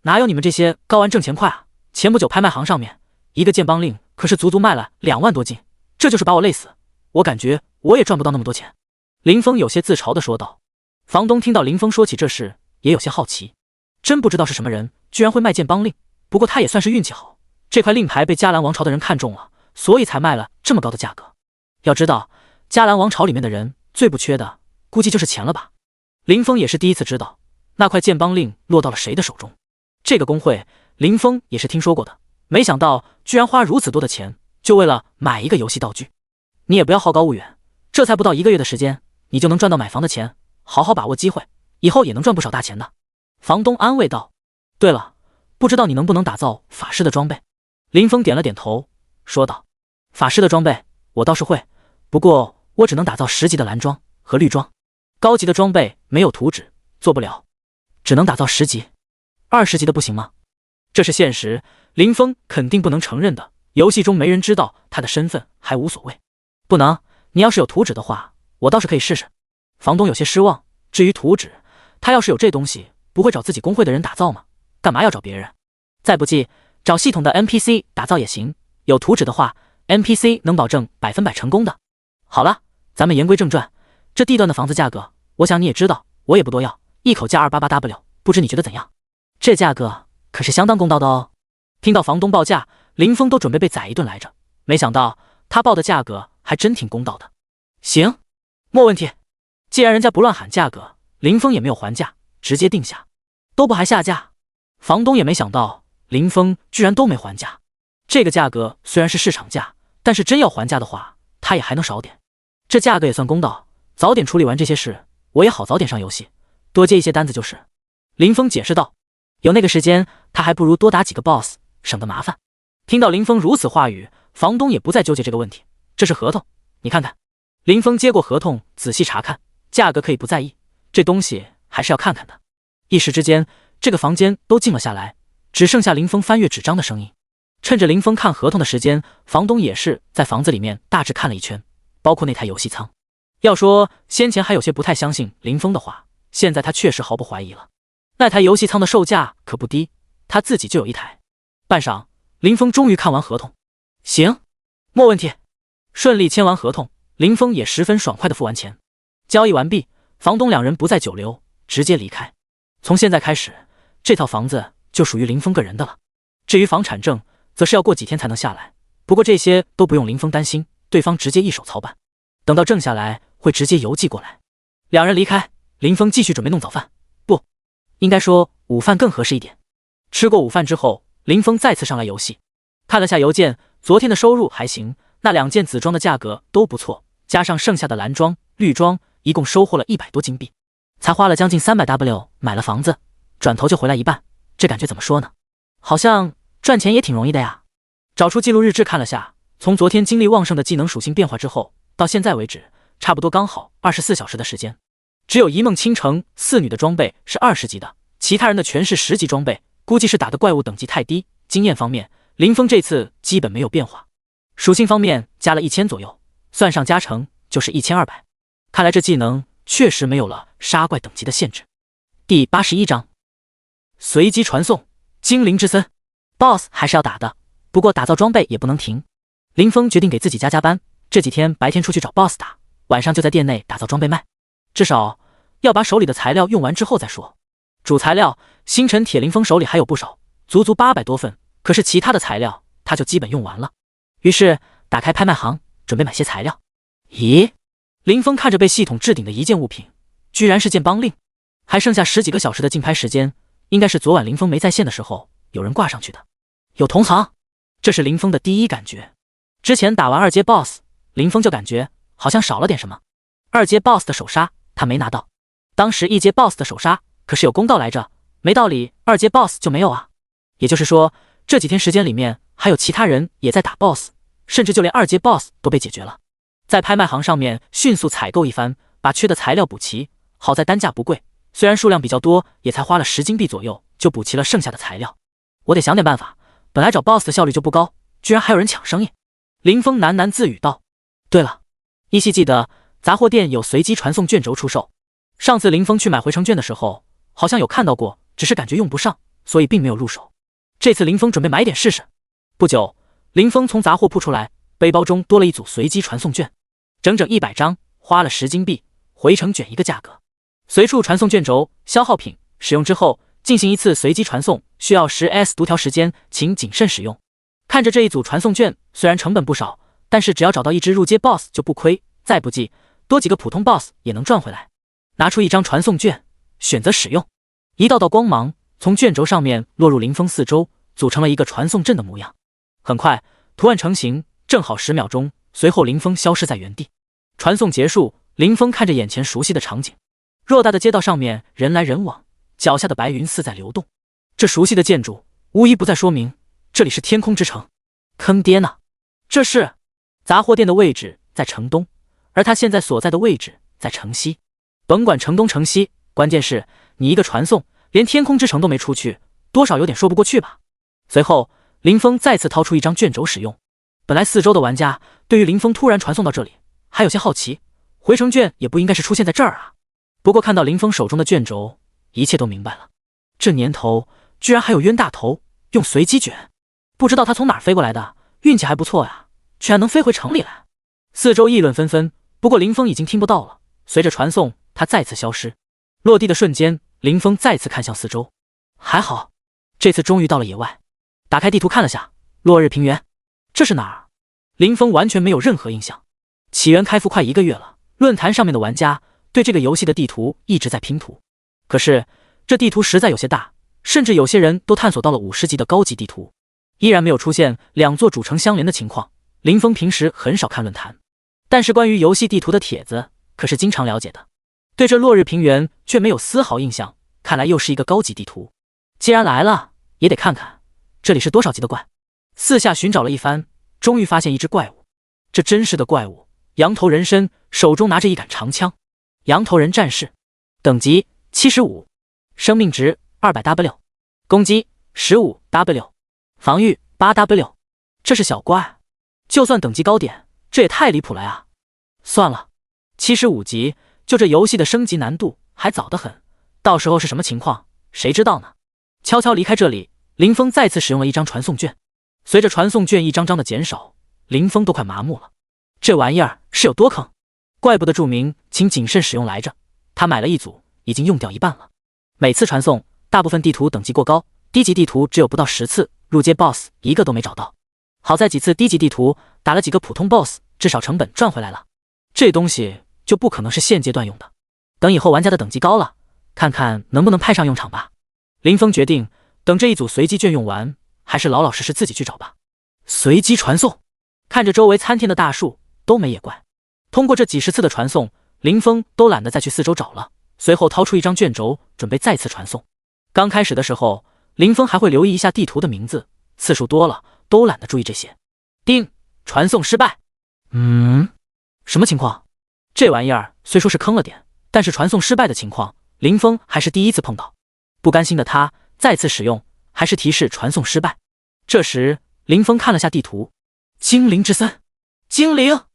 哪有你们这些高玩挣钱快啊，前不久拍卖行上面一个剑邦令可是足足卖了2万多斤，这就是把我累死，我感觉我也赚不到那么多钱。林峰有些自嘲地说道。房东听到林峰说起这事也有些好奇，真不知道是什么人居然会卖剑邦令，不过他也算是运气好，这块令牌被迦兰王朝的人看中了，所以才卖了这么高的价格。要知道迦兰王朝里面的人最不缺的估计就是钱了吧。林峰也是第一次知道那块剑邦令落到了谁的手中，这个工会林峰也是听说过的，没想到居然花如此多的钱就为了买一个游戏道具。你也不要好高骛远，这才不到1个月的时间，你就能赚到买房的钱，好好把握机会，以后也能赚不少大钱的。房东安慰道。对了，不知道你能不能打造法师的装备？林峰点了点头说道。法师的装备我倒是会，不过我只能打造10级的蓝装和绿装，高级的装备没有图纸做不了，只能打造10级。20级的不行吗？这是现实，林峰肯定不能承认的，游戏中没人知道他的身份还无所谓。不能，你要是有图纸的话，我倒是可以试试。房东有些失望，至于图纸，他要是有这东西，不会找自己工会的人打造吗？干嘛要找别人？再不济，找系统的 NPC 打造也行，有图纸的话 NPC 能保证100%成功的。好了，咱们言归正传，这地段的房子价格，我想你也知道，我也不多要，一口价288W，不知你觉得怎样？这价格可是相当公道的哦。听到房东报价，林峰都准备被宰一顿来着，没想到他报的价格还真挺公道的。行，没问题。既然人家不乱喊价格，林峰也没有还价，直接定下，都不还下价。房东也没想到林峰居然都没还价，这个价格虽然是市场价，但是真要还价的话，他也还能少点。这价格也算公道，早点处理完这些事，我也好早点上游戏，多接一些单子就是。林峰解释道，有那个时间，他还不如多打几个 boss， 省得麻烦。听到林峰如此话语，房东也不再纠结这个问题，这是合同，你看看。林峰接过合同仔细查看，价格可以不在意，这东西还是要看看的。一时之间，这个房间都静了下来，只剩下林峰翻阅纸张的声音。趁着林峰看合同的时间，房东也是在房子里面大致看了一圈，包括那台游戏舱。要说先前还有些不太相信林峰的话，现在他确实毫不怀疑了。那台游戏舱的售价可不低，他自己就有一台。半晌，林峰终于看完合同。行，没问题。顺利签完合同，林峰也十分爽快地付完钱。交易完毕，房东两人不再久留，直接离开。从现在开始，这套房子就属于林峰个人的了。至于房产证，则是要过几天才能下来，不过这些都不用林峰担心，对方直接一手操办。等到证下来，会直接邮寄过来。两人离开，林峰继续准备弄早饭，不，应该说午饭更合适一点。吃过午饭之后，林峰再次上来游戏，看了下邮件，昨天的收入还行，那2件紫装的价格都不错，加上剩下的蓝装、绿装，一共收获了100多金币，才花了将近300W买了房子，转头就回来一半，这感觉怎么说呢？好像赚钱也挺容易的呀。找出记录日志看了下，从昨天精力旺盛的技能属性变化之后，到现在为止，差不多刚好24小时的时间。只有一梦倾城4女的装备是20级的，其他人的全是10级装备，估计是打的怪物等级太低。经验方面，林峰这次基本没有变化。属性方面加了1000左右，算上加成就是1200。看来这技能确实没有了杀怪等级的限制。第81章随机传送精灵之森 BOSS 还是要打的，不过打造装备也不能停。林峰决定给自己加班，这几天白天出去找 BOSS 打，晚上就在店内打造装备卖，至少要把手里的材料用完之后再说。主材料星辰铁，林峰手里还有不少，足足800多份，可是其他的材料他就基本用完了。于是打开拍卖行，准备买些材料。咦，林峰看着被系统置顶的一件物品，居然是件邦令，还剩下10几个小时的竞拍时间，应该是昨晚林峰没在线的时候有人挂上去的。有同行，这是林峰的第一感觉。之前打完2阶 BOSS， 林峰就感觉好像少了点什么。2阶 BOSS 的手刹他没拿到，当时1阶 BOSS 的手刹可是有公道来着，没道理2阶 BOSS 就没有啊。也就是说，这几天时间里面还有其他人也在打 BOSS， 甚至就连2阶 BOSS 都被解决了。在拍卖行上面迅速采购一番，把缺的材料补齐，好在单价不贵，虽然数量比较多，也才花了10金币左右就补齐了剩下的材料。我得想点办法，本来找 BOSS 的效率就不高，居然还有人抢生意。林峰喃喃自语道。对了，依稀记得杂货店有随机传送卷轴出售，上次林峰去买回城券的时候好像有看到过，只是感觉用不上，所以并没有入手。这次林峰准备买点试试。不久，林峰从杂货铺出来，背包中多了一组随机传送券，整整100张，花了10金币，回程卷一个价格。随处传送卷轴，消耗品，使用之后进行一次随机传送，需要10S 读条时间，请谨慎使用。看着这一组传送券，虽然成本不少，但是只要找到一只入阶 BOSS 就不亏，再不济多几个普通 BOSS 也能赚回来。拿出一张传送券，选择使用，一道道光芒从卷轴上面落入林峰四周，组成了一个传送阵的模样。很快，图案成型，正好10秒钟，随后林峰消失在原地。传送结束，林峰看着眼前熟悉的场景，偌大的街道上面人来人往，脚下的白云似在流动，这熟悉的建筑无一不在说明这里是天空之城。坑爹呢！这是杂货店的位置在城东，而他现在所在的位置在城西。甭管城东城西，关键是你一个传送，连天空之城都没出去，多少有点说不过去吧。随后林峰再次掏出一张卷轴使用。本来四周的玩家对于林峰突然传送到这里还有些好奇，回城券也不应该是出现在这儿啊。不过看到林峰手中的卷轴，一切都明白了。这年头居然还有冤大头用随机卷，不知道他从哪儿飞过来的，运气还不错呀，居然能飞回城里来。四周议论纷纷，不过林峰已经听不到了。随着传送，他再次消失。落地的瞬间，林峰再次看向四周，还好，这次终于到了野外。打开地图看了下，落日平原，这是哪儿？林峰完全没有任何印象。起源开服快1个月了，论坛上面的玩家对这个游戏的地图一直在拼图，可是这地图实在有些大，甚至有些人都探索到了50级的高级地图，依然没有出现2座主城相连的情况。林峰平时很少看论坛，但是关于游戏地图的帖子可是经常了解的，对这落日平原却没有丝毫印象，看来又是一个高级地图。既然来了，也得看看这里是多少级的怪。四下寻找了一番，终于发现一只怪物。这真是的怪物，羊头人身，手中拿着一杆长枪。羊头人战士，等级75，生命值200W， 攻击 15W， 防御 8W。 这是小怪，就算等级高点，这也太离谱了呀。算了，75级，就这游戏的升级难度还早得很，到时候是什么情况谁知道呢。悄悄离开这里，林峰再次使用了一张传送卷。随着传送卷一张张的减少，林峰都快麻木了。这玩意儿是有多坑？怪不得注明请谨慎使用来着。他买了一组，已经用掉一半了。每次传送，大部分地图等级过高，低级地图只有不到10次，入阶 BOSS 一个都没找到。好在几次低级地图打了几个普通 BOSS， 至少成本赚回来了。这东西就不可能是现阶段用的，等以后玩家的等级高了，看看能不能派上用场吧。林峰决定，等这一组随机券用完，还是老老实实自己去找吧。随机传送，看着周围参天的大树，都没也怪。通过这几10次的传送，林峰都懒得再去四周找了，随后掏出一张卷轴，准备再次传送。刚开始的时候，林峰还会留意一下地图的名字，次数多了，都懒得注意这些。叮，传送失败。什么情况？这玩意儿虽说是坑了点，但是传送失败的情况，林峰还是第一次碰到。不甘心的他再次使用，还是提示传送失败。这时，林峰看了下地图，精灵之森，精灵。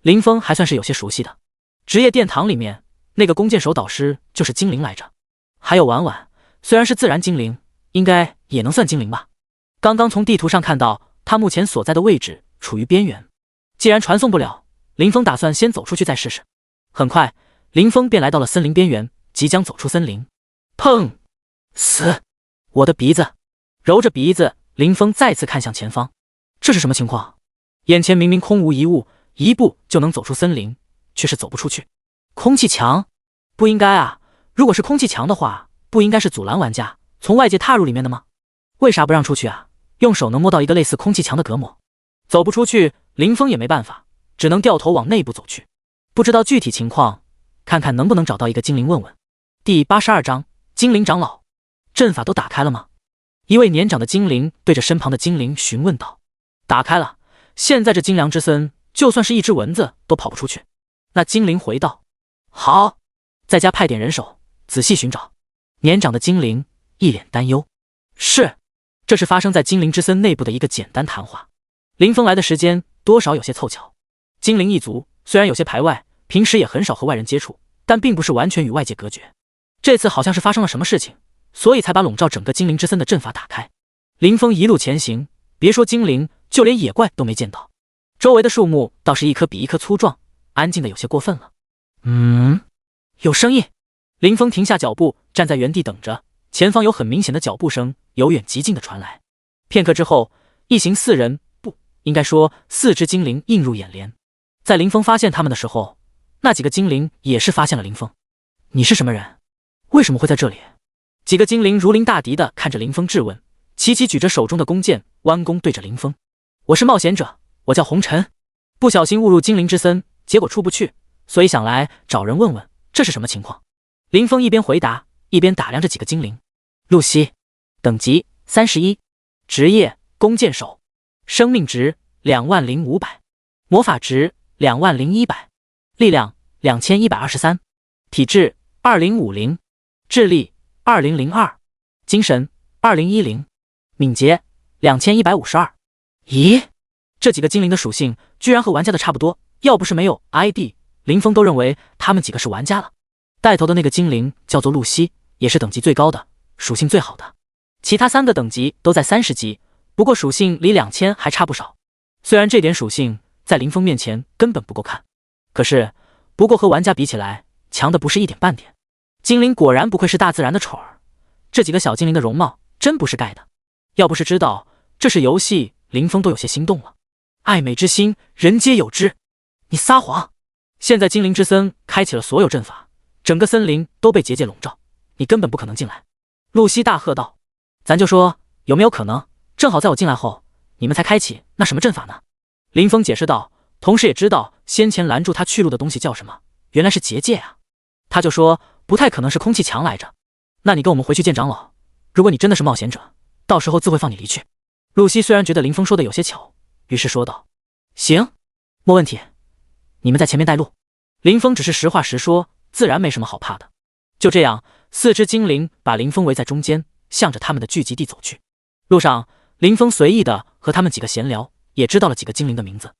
林峰还算是有些熟悉的，职业殿堂里面那个弓箭手导师就是精灵来着。还有婉婉，虽然是自然精灵，应该也能算精灵吧。刚刚从地图上看到他目前所在的位置处于边缘，既然传送不了，林峰打算先走出去再试试。很快，林峰便来到了森林边缘，即将走出森林。砰！死！我的鼻子！揉着鼻子，林峰再次看向前方，这是什么情况？眼前明明空无一物，一步就能走出森林，却是走不出去。空气墙？不应该啊！如果是空气墙的话，不应该是阻拦玩家从外界踏入里面的吗？为啥不让出去啊？用手能摸到一个类似空气墙的隔膜，走不出去，林峰也没办法，只能掉头往内部走去。不知道具体情况，看看能不能找到一个精灵问问。第82章，精灵长老。阵法都打开了吗？一位年长的精灵对着身旁的精灵询问道。打开了，现在这精良之森，就算是一只蚊子都跑不出去。那精灵回道。好，在家派点人手，仔细寻找。年长的精灵一脸担忧。是，这是发生在精灵之森内部的一个简单谈话。林峰来的时间多少有些凑巧。精灵一族虽然有些排外，平时也很少和外人接触，但并不是完全与外界隔绝。这次好像是发生了什么事情，所以才把笼罩整个精灵之森的阵法打开。林峰一路前行，别说精灵，就连野怪都没见到。周围的树木倒是一棵比一棵粗壮，安静的有些过分了。有声音。林峰停下脚步，站在原地等着。前方有很明显的脚步声由远及近的传来。片刻之后，一行4人，不应该说4只精灵映入眼帘。在林峰发现他们的时候，那几个精灵也是发现了林峰。你是什么人？为什么会在这里？几个精灵如临大敌的看着林峰质问，齐齐举着手中的弓箭，弯弓对着林峰。我是冒险者，我叫红尘，不小心误入精灵之森，结果出不去，所以想来找人问问这是什么情况。林峰一边回答，一边打量着几个精灵。露西，等级31，职业弓箭手，生命值20500，魔法值20100，力量2123，体质2050，智力2002，精神2010，敏捷2152。咦，这几个精灵的属性居然和玩家的差不多，要不是没有 ID， 林峰都认为他们几个是玩家了。带头的那个精灵叫做露西，也是等级最高的，属性最好的。其他3个等级都在30级，不过属性离2000还差不少。虽然这点属性在林峰面前根本不够看，可是不过和玩家比起来，强的不是一点半点。精灵果然不愧是大自然的宠儿，这几个小精灵的容貌真不是盖的。要不是知道这是游戏，林峰都有些心动了。爱美之心，人皆有之。你撒谎！现在精灵之森开启了所有阵法，整个森林都被结界笼罩，你根本不可能进来。露西大喝道。咱就说有没有可能，正好在我进来后，你们才开启那什么阵法呢？林峰解释道，同时也知道先前拦住他去路的东西叫什么，原来是结界啊。他就说不太可能是空气墙来着。那你跟我们回去见长老，如果你真的是冒险者，到时候自会放你离去。露西虽然觉得林峰说的有些巧，于是说道，行，没问题，你们在前面带路。林峰只是实话实说，自然没什么好怕的。就这样，4只精灵把林峰围在中间，向着他们的聚集地走去。路上，林峰随意的和他们几个闲聊，也知道了几个精灵的名字。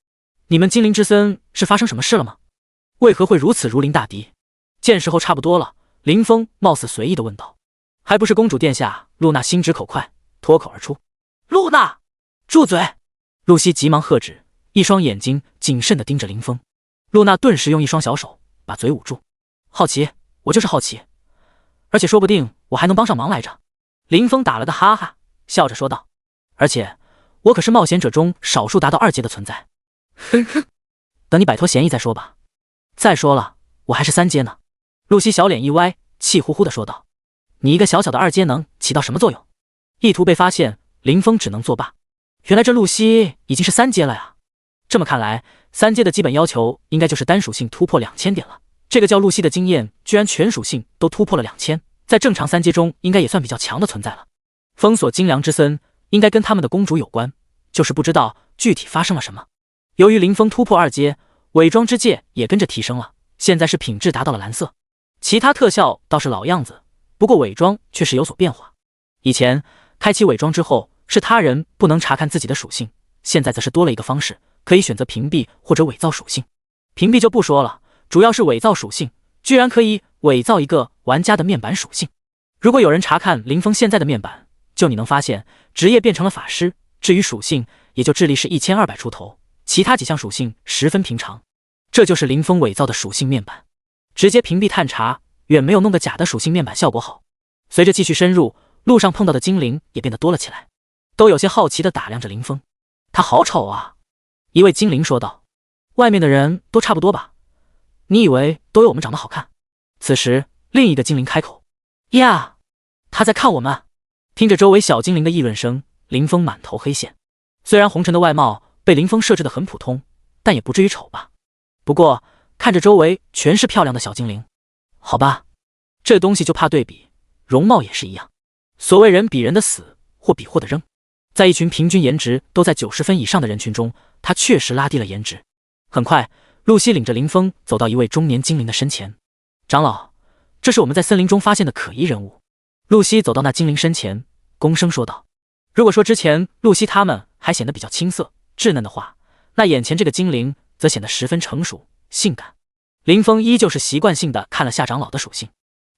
你们精灵之森是发生什么事了吗？为何会如此如临大敌？见识后差不多了，林峰貌似随意的问道。还不是公主殿下露娜心直口快，脱口而出。露娜，住嘴！露西急忙喝止，一双眼睛谨慎地盯着林峰。露娜顿时用一双小手把嘴捂住。好奇，我就是好奇，而且说不定我还能帮上忙来着。林峰打了个哈哈，笑着说道。而且我可是冒险者中少数达到2阶的存在。哼哼，等你摆脱嫌疑再说吧。再说了，我还是3阶呢。露西小脸一歪，气呼呼地说道。你一个小小的2阶能起到什么作用？意图被发现，林峰只能作罢。原来这露西已经是3阶了呀。这么看来，3阶的基本要求应该就是单属性突破2000点了。这个叫露西的经验居然全属性都突破了2000，在正常3阶中应该也算比较强的存在了。封锁精良之森应该跟他们的公主有关，就是不知道具体发生了什么。由于林峰突破2阶，伪装之戒也跟着提升了，现在是品质达到了蓝色。其他特效倒是老样子，不过伪装却是有所变化。以前开启伪装之后是他人不能查看自己的属性，现在则是多了一个方式，可以选择屏蔽或者伪造属性。屏蔽就不说了，主要是伪造属性，居然可以伪造一个玩家的面板属性。如果有人查看林峰现在的面板，就你能发现职业变成了法师，至于属性也就智力是1200出头，其他几项属性十分平常。这就是林峰伪造的属性面板，直接屏蔽探查，远没有弄个假的属性面板效果好。随着继续深入，路上碰到的精灵也变得多了起来，都有些好奇地打量着林峰。他好丑啊，一位精灵说道。外面的人都差不多吧，你以为都有我们长得好看？此时另一个精灵开口。呀，他在看我们。听着周围小精灵的议论声，林峰满头黑线。虽然红尘的外貌被林峰设置得很普通，但也不至于丑吧。不过看着周围全是漂亮的小精灵，好吧，这东西就怕对比，容貌也是一样。所谓人比人的死，货比货的扔。在一群平均颜值都在90分以上的人群中，他确实拉低了颜值。很快，露西领着林峰走到一位中年精灵的身前。长老，这是我们在森林中发现的可疑人物。露西走到那精灵身前，躬声说道。如果说之前露西他们还显得比较青涩稚嫩的话，那眼前这个精灵则显得十分成熟性感。林峰依旧是习惯性的看了下长老的属性，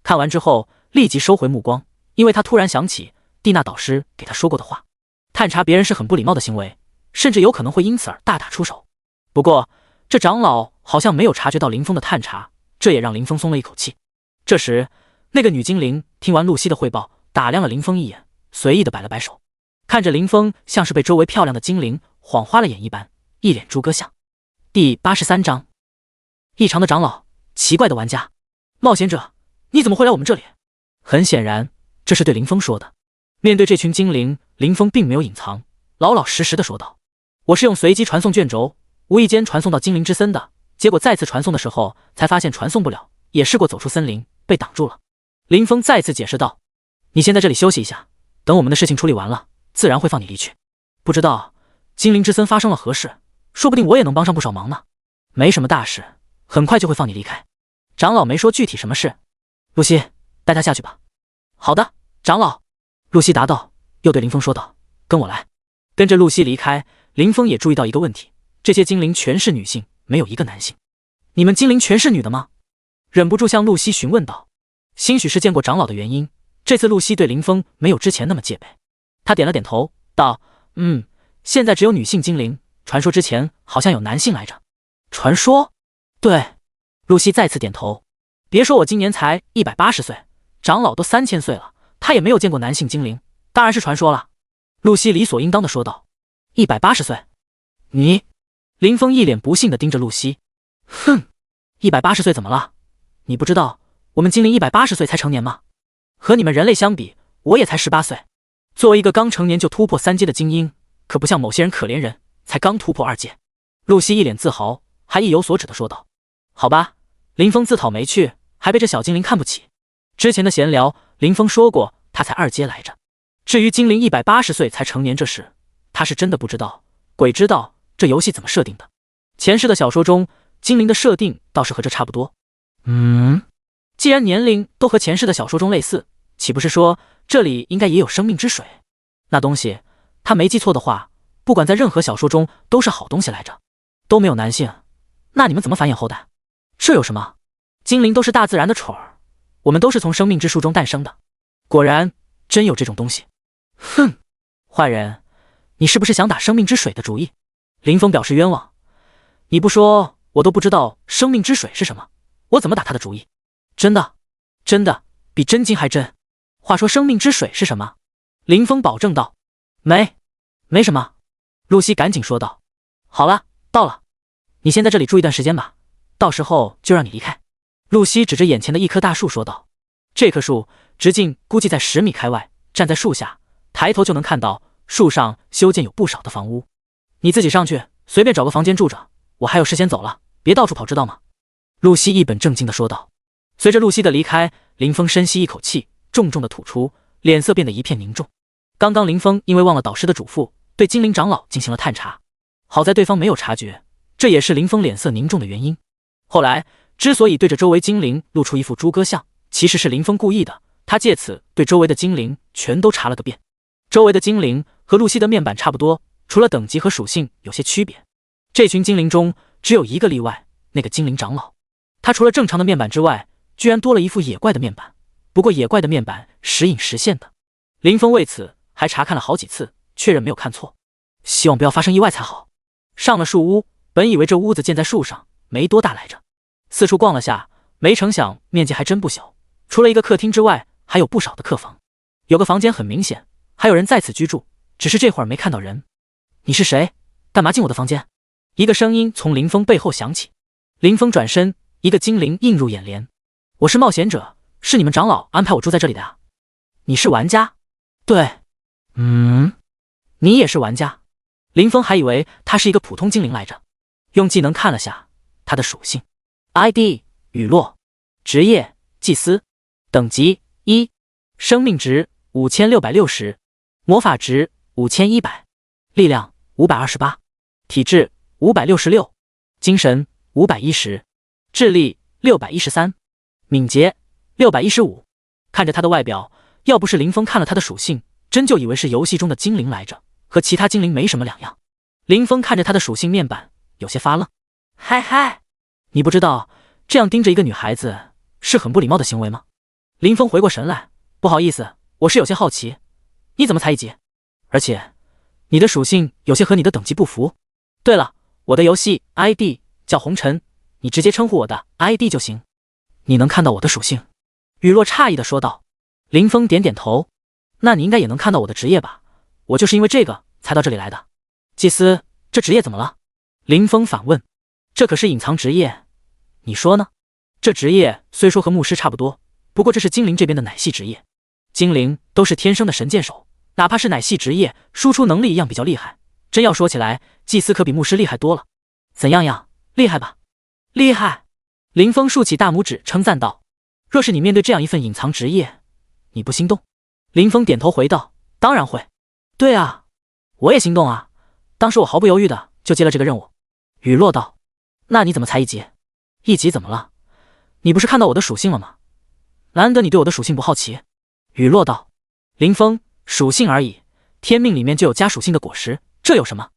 看完之后立即收回目光，因为他突然想起蒂娜导师给他说过的话，探查别人是很不礼貌的行为，甚至有可能会因此而大打出手。不过这长老好像没有察觉到林峰的探查，这也让林峰松了一口气。这时那个女精灵听完露西的汇报，打量了林峰一眼，随意的摆了摆手，看着林峰像是被周围漂亮的精灵晃花了眼一般，一脸猪哥相。第83章，异常的长老，奇怪的玩家。冒险者，你怎么会来我们这里？很显然这是对林峰说的。面对这群精灵，林峰并没有隐藏，老老实实的说道。我是用随机传送卷轴无意间传送到精灵之森的，结果再次传送的时候才发现传送不了，也试过走出森林，被挡住了。林峰再次解释道。你先在这里休息一下，等我们的事情处理完了，自然会放你离去。不知道精灵之森发生了何事，说不定我也能帮上不少忙呢。没什么大事，很快就会放你离开。长老没说具体什么事。露西，带他下去吧。好的，长老。露西答道，又对林峰说道，跟我来。跟着露西离开，林峰也注意到一个问题，这些精灵全是女性，没有一个男性。你们精灵全是女的吗？忍不住向露西询问道。兴许是见过长老的原因，这次露西对林峰没有之前那么戒备。他点了点头道，现在只有女性精灵，传说之前好像有男性来着。传说？对。露西再次点头。别说我今年才180岁，长老都3000岁了，他也没有见过男性精灵，当然是传说了。露西理所应当的说道。180岁？你？林峰一脸不信的盯着露西。哼，180岁怎么了？你不知道我们精灵180岁才成年吗？和你们人类相比，我也才18岁。作为一个刚成年就突破3阶的精英，可不像某些人可怜人才刚突破2阶。露西一脸自豪，还意有所指的说道。好吧，林峰自讨没趣，还被这小精灵看不起。之前的闲聊，林峰说过他才2阶来着。至于精灵180岁才成年这事，他是真的不知道，鬼知道这游戏怎么设定的。前世的小说中，精灵的设定倒是和这差不多。既然年龄都和前世的小说中类似，岂不是说这里应该也有生命之水？那东西，他没记错的话，不管在任何小说中都是好东西来着。都没有男性，那你们怎么繁衍后代？这有什么？精灵都是大自然的宠儿，我们都是从生命之树中诞生的。果然，真有这种东西。哼，坏人，你是不是想打生命之水的主意？林峰表示冤枉：“你不说，我都不知道生命之水是什么，我怎么打他的主意？真的，真的，比真金还真。话说生命之水是什么？”林峰保证道：“没什么。”露西赶紧说道：“好了，到了，你先在这里住一段时间吧，到时候就让你离开。”露西指着眼前的一棵大树说道：“这棵树直径估计在10米开外，站在树下，抬头就能看到树上修建有不少的房屋。你自己上去，随便找个房间住着，我还有事先走了，别到处跑，知道吗？”露西一本正经地说道。随着露西的离开，林峰深吸一口气，重重地吐出，脸色变得一片凝重。刚刚林峰因为忘了导师的嘱咐，对精灵长老进行了探查，好在对方没有察觉，这也是林峰脸色凝重的原因。后来之所以对着周围精灵露出一副猪哥相，其实是林峰故意的，他借此对周围的精灵全都查了个遍。周围的精灵和露西的面板差不多，除了等级和属性有些区别。这群精灵中只有一个例外，那个精灵长老，他除了正常的面板之外，居然多了一副野怪的面板，不过野怪的面板时隐时现的。林峰为此还查看了好几次，确认没有看错，希望不要发生意外才好。上了树屋，本以为这屋子建在树上没多大来着，四处逛了下，没成想面积还真不小，除了一个客厅之外，还有不少的客房。有个房间很明显还有人在此居住，只是这会儿没看到人。你是谁？干嘛进我的房间？一个声音从林峰背后响起。林峰转身，一个精灵映入眼帘。我是冒险者，是你们长老安排我住在这里的啊。你是玩家？对。你也是玩家？林峰还以为他是一个普通精灵来着，用技能看了下他的属性 ：ID 雨落，职业祭司，等级1，生命值5660，魔法值5100，力量528，体质566，精神510，智力613，敏捷615。看着他的外表，要不是林峰看了他的属性，真就以为是游戏中的精灵来着，和其他精灵没什么两样。林峰看着他的属性面板，有些发愣。嗨，你不知道这样盯着一个女孩子是很不礼貌的行为吗？林峰回过神来，不好意思，我是有些好奇，你怎么才1级？而且你的属性有些和你的等级不符。对了，我的游戏 ID 叫红尘，你直接称呼我的 ID 就行。你能看到我的属性？雨落诧异地说道。林峰点点头，那你应该也能看到我的职业吧？我就是因为这个才到这里来的。祭司，这职业怎么了？林峰反问。这可是隐藏职业，你说呢？这职业虽说和牧师差不多，不过这是精灵这边的奶系职业。精灵都是天生的神箭手，哪怕是奶系职业，输出能力一样比较厉害。真要说起来，祭司可比牧师厉害多了。怎样，厉害吧？厉害！林峰竖起大拇指称赞道。若是你面对这样一份隐藏职业，你不心动？林峰点头回道，当然会。对啊，我也心动啊，当时我毫不犹豫的就接了这个任务。雨落道，那你怎么才1级？1级怎么了？你不是看到我的属性了吗？难得你对我的属性不好奇。雨落道，林峰，属性而已，天命里面就有加属性的果实，这有什么？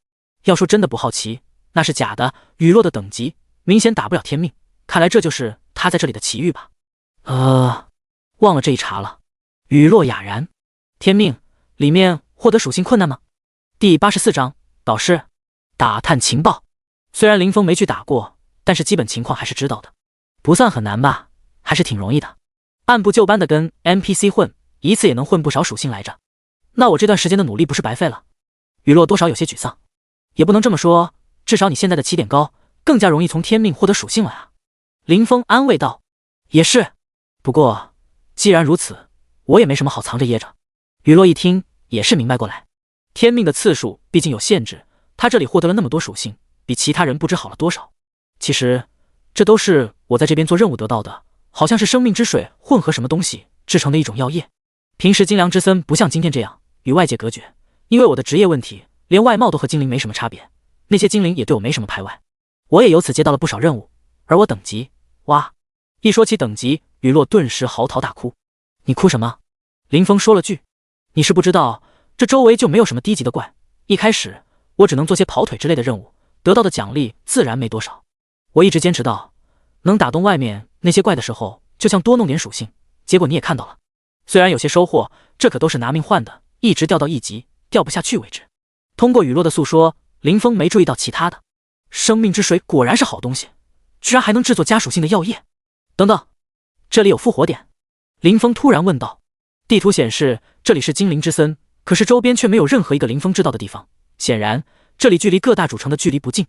要说真的不好奇，那是假的。雨落的等级明显打不了天命，看来这就是他在这里的奇遇吧。忘了这一茬了。雨落哑然。天命里面获得属性困难吗？第84章导师打探情报。虽然林峰没去打过，但是基本情况还是知道的。不算很难吧，还是挺容易的。按部就班的跟 NPC 混，一次也能混不少属性来着。那我这段时间的努力不是白费了？雨落多少有些沮丧。也不能这么说，至少你现在的起点高，更加容易从天命获得属性了啊。林峰安慰道。也是，不过既然如此，我也没什么好藏着掖着。雨落一听也是明白过来，天命的次数毕竟有限制，他这里获得了那么多属性，比其他人不知好了多少。其实这都是我在这边做任务得到的，好像是生命之水混合什么东西制成的一种药液。平时精良之森不像今天这样与外界隔绝，因为我的职业问题，连外貌都和精灵没什么差别，那些精灵也对我没什么排外。我也由此接到了不少任务，而我等级，哇！一说起等级，雨落顿时嚎啕大哭。你哭什么？林峰说了句，你是不知道，这周围就没有什么低级的怪，一开始我只能做些跑腿之类的任务，得到的奖励自然没多少。我一直坚持到能打动外面那些怪的时候，就像多弄点属性，结果你也看到了。虽然有些收获，这可都是拿命换的，一直掉到1级，掉不下去为止。通过雨落的诉说，林峰没注意到其他的。生命之水果然是好东西，居然还能制作家属性的药液。等等，这里有复活点。林峰突然问道。地图显示这里是精灵之森，可是周边却没有任何一个林峰知道的地方，显然这里距离各大主城的距离不近。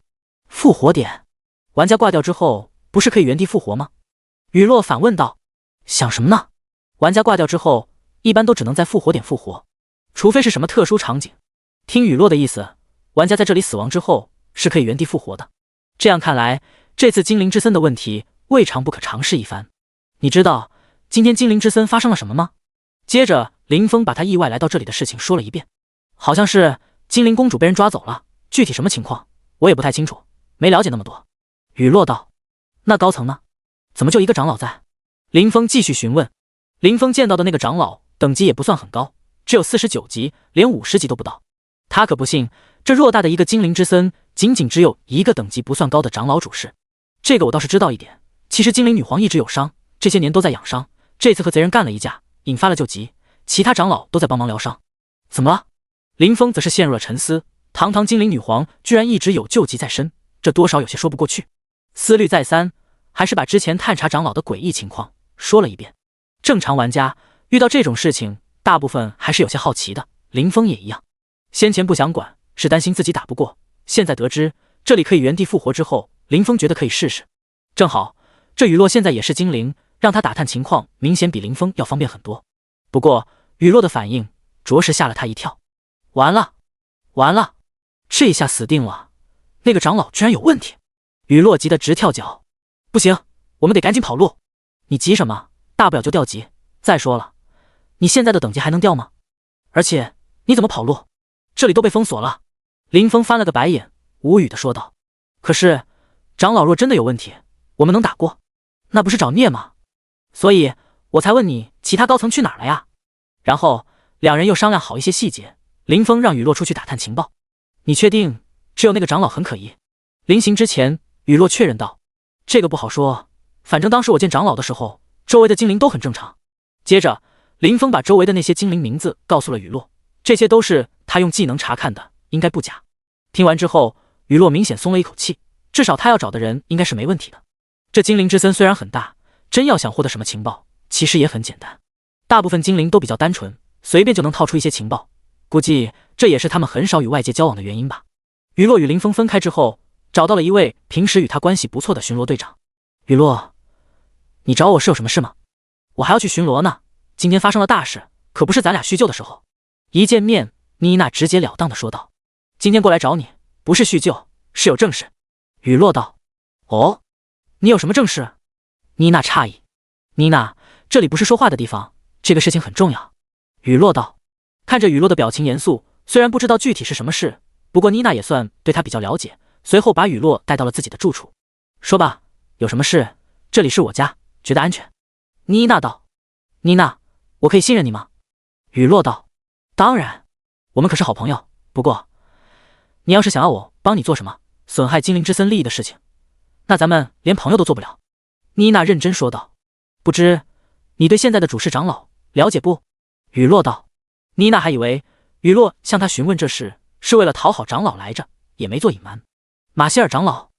复活点，玩家挂掉之后不是可以原地复活吗？雨落反问道。想什么呢？玩家挂掉之后一般都只能在复活点复活，除非是什么特殊场景。听雨落的意思，玩家在这里死亡之后是可以原地复活的。这样看来，这次精灵之森的问题未尝不可尝试一番。你知道今天精灵之森发生了什么吗？接着林峰把他意外来到这里的事情说了一遍。好像是精灵公主被人抓走了，具体什么情况我也不太清楚，没了解那么多。雨落道。那高层呢？怎么就一个长老在？林峰继续询问。林峰见到的那个长老等级也不算很高，只有49级，连50级都不到。他可不信这偌大的一个精灵之森仅仅只有一个等级不算高的长老主事。这个我倒是知道一点，其实精灵女皇一直有伤，这些年都在养伤，这次和贼人干了一架，引发了救急，其他长老都在帮忙疗伤。怎么了？林峰则是陷入了沉思，堂堂精灵女皇居然一直有救急在身，这多少有些说不过去。思虑再三，还是把之前探查长老的诡异情况说了一遍。正常玩家遇到这种事情大部分还是有些好奇的，林峰也一样。先前不想管，是担心自己打不过，现在得知这里可以原地复活之后，林峰觉得可以试试。正好这雨落现在也是精灵，让他打探情况明显比林峰要方便很多。不过雨落的反应着实吓了他一跳。完了完了，这一下死定了，那个长老居然有问题。雨落急得直跳脚。不行，我们得赶紧跑路。你急什么？大不了就调级，再说了，你现在的等级还能调吗？而且你怎么跑路？这里都被封锁了。林峰翻了个白眼，无语地说道。可是长老若真的有问题，我们能打过？那不是找孽吗？所以我才问你其他高层去哪儿了呀？然后两人又商量好一些细节，林峰让雨落出去打探情报。你确定只有那个长老很可疑？临行之前雨落确认道。这个不好说，反正当时我见长老的时候，周围的精灵都很正常。接着林峰把周围的那些精灵名字告诉了雨落，这些都是他用技能查看的，应该不假。听完之后雨落明显松了一口气，至少他要找的人应该是没问题的。这精灵之森虽然很大，真要想获得什么情报其实也很简单，大部分精灵都比较单纯，随便就能套出一些情报，估计这也是他们很少与外界交往的原因吧。雨落与林峰分开之后，找到了一位平时与他关系不错的巡逻队长。雨落，你找我是有什么事吗？我还要去巡逻呢，今天发生了大事，可不是咱俩叙旧的时候。一见面妮娜直截了当的说道。今天过来找你不是叙旧，是有正事。雨落道。哦，你有什么正事？妮娜诧异。妮娜，这里不是说话的地方，这个事情很重要。雨落道。看着雨落的表情严肃，虽然不知道具体是什么事，不过妮娜也算对他比较了解，随后把雨落带到了自己的住处。说吧，有什么事？这里是我家，觉得安全。妮娜道。妮娜，我可以信任你吗？雨落道。当然，我们可是好朋友，不过你要是想要我帮你做什么损害精灵之森利益的事情，那咱们连朋友都做不了。妮娜认真说道。不知你对现在的主事长老了解不？雨落道。妮娜还以为雨落向他询问这事是为了讨好长老来着，也没做隐瞒。马歇尔长老，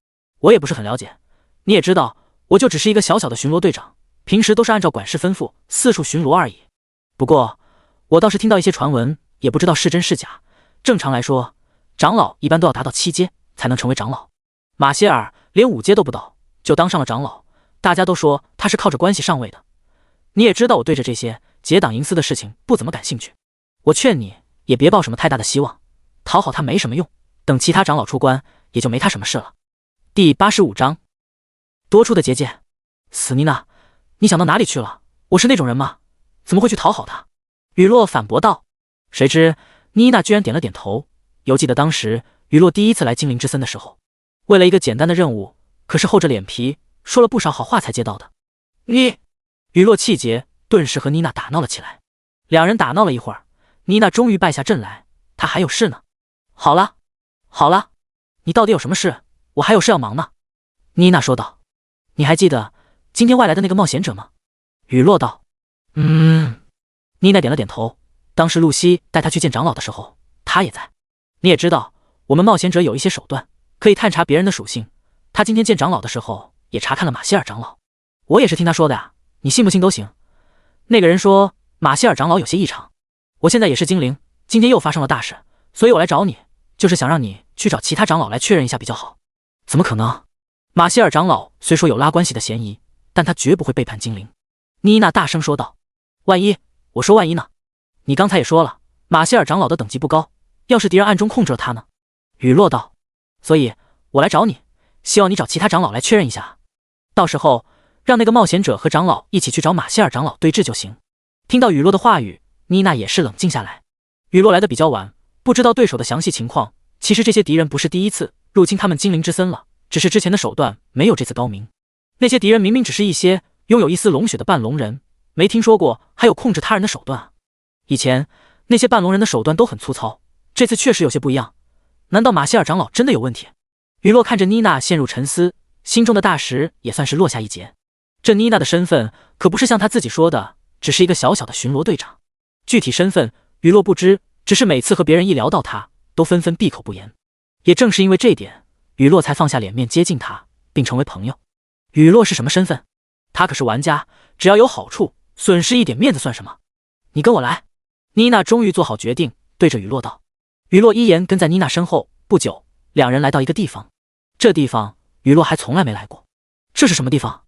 我也不是很了解，你也知道，我就只是一个小小的巡逻队长，平时都是按照管事吩咐四处巡逻而已。不过我倒是听到一些传闻，也不知道是真是假。正常来说，长老一般都要达到7阶才能成为长老，马歇尔连5阶都不到就当上了长老，大家都说他是靠着关系上位的。你也知道我对着这些结党营私的事情不怎么感兴趣，我劝你也别抱什么太大的希望，讨好他没什么用，等其他长老出关也就没他什么事了。第85章多出的结界。死妮娜，你想到哪里去了？我是那种人吗？怎么会去讨好他？雨落反驳道。谁知妮娜居然点了点头。犹记得当时雨落第一次来精灵之森的时候，为了一个简单的任务，可是厚着脸皮说了不少好话才接到的。你，雨落气结，顿时和妮娜打闹了起来。两人打闹了一会儿，妮娜终于败下阵来。她还有事呢。好了好了，你到底有什么事？我还有事要忙呢。妮娜说道。你还记得今天外来的那个冒险者吗？雨落道。妮娜点了点头。当时露西带他去见长老的时候，他也在。你也知道我们冒险者有一些手段，可以探查别人的属性。他今天见长老的时候，也查看了马歇尔长老。我也是听他说的呀，你信不信都行。那个人说马歇尔长老有些异常。我现在也是精灵，今天又发生了大事，所以我来找你，就是想让你去找其他长老来确认一下比较好。怎么可能？马歇尔长老虽说有拉关系的嫌疑，但他绝不会背叛精灵。妮娜大声说道。万一，我说万一呢？你刚才也说了，马歇尔长老的等级不高，要是敌人暗中控制了他呢？雨落道。所以我来找你，希望你找其他长老来确认一下，到时候让那个冒险者和长老一起去找马歇尔长老对峙就行。听到雨落的话语，妮娜也是冷静下来。雨落来的比较晚，不知道对手的详细情况。其实这些敌人不是第一次入侵他们精灵之森了，只是之前的手段没有这次高明。那些敌人明明只是一些拥有一丝龙血的半龙人，没听说过还有控制他人的手段啊。以前那些半龙人的手段都很粗糙，这次确实有些不一样。难道马歇尔长老真的有问题？雨落看着妮娜陷入沉思，心中的大石也算是落下一截。这妮娜的身份可不是像他自己说的，只是一个小小的巡逻队长。具体身份雨落不知，只是每次和别人一聊到他，都纷纷闭口不言。也正是因为这点，雨落才放下脸面接近他，并成为朋友。雨落是什么身份？他可是玩家，只要有好处，损失一点面子算什么？你跟我来。妮娜终于做好决定，对着雨落道。雨落依言跟在妮娜身后。不久，两人来到一个地方。这地方雨落还从来没来过。这是什么地方？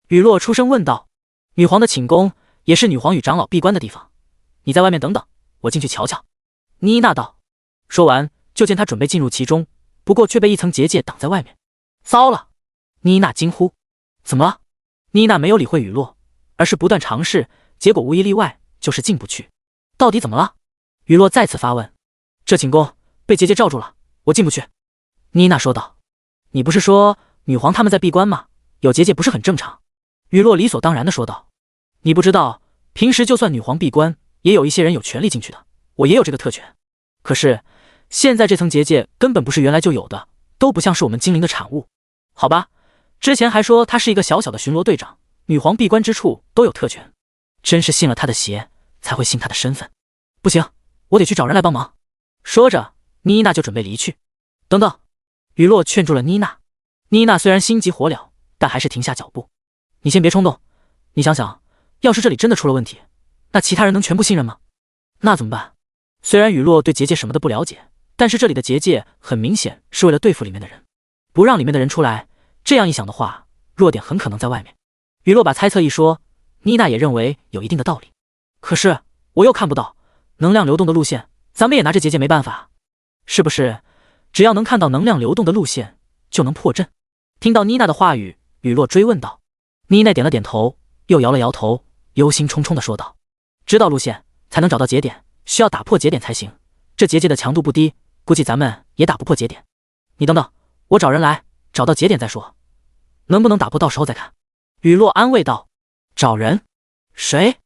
雨落出声问道。女皇的寝宫，也是女皇与长老闭关的地方。你在外面等等，我进去瞧瞧。妮娜道。说完，就见她准备进入其中，不过却被一层结界挡在外面。糟了！妮娜惊呼。怎么了？妮娜没有理会雨落，而是不断尝试，结果无一例外，就是进不去。到底怎么了？雨落再次发问。这寝宫被结界罩住了，我进不去。妮娜说道。你不是说女皇他们在闭关吗？有结界不是很正常？雨落理所当然地说道。你不知道，平时就算女皇闭关，也有一些人有权利进去的，我也有这个特权。可是现在这层结界根本不是原来就有的，都不像是我们精灵的产物。好吧，之前还说他是一个小小的巡逻队长，女皇闭关之处都有特权，真是信了他的邪，才会信他的身份。不行，我得去找人来帮忙。说着，妮娜就准备离去。等等，雨落劝住了妮娜。妮娜虽然心急火燎，但还是停下脚步。你先别冲动，你想想，要是这里真的出了问题，那其他人能全部信任吗？那怎么办？虽然雨落对结界什么的不了解，但是这里的结界很明显是为了对付里面的人，不让里面的人出来。这样一想的话，弱点很可能在外面。雨落把猜测一说，妮娜也认为有一定的道理。可是我又看不到能量流动的路线，咱们也拿这结界没办法。是不是只要能看到能量流动的路线，就能破阵？听到妮娜的话语，雨落追问道。妮娜点了点头，又摇了摇头，忧心忡忡地说道。知道路线才能找到节点，需要打破节点才行。这结界的强度不低，估计咱们也打不破节点。你等等，我找人来，找到节点再说，能不能打破到时候再看。雨落安慰道。找人？谁？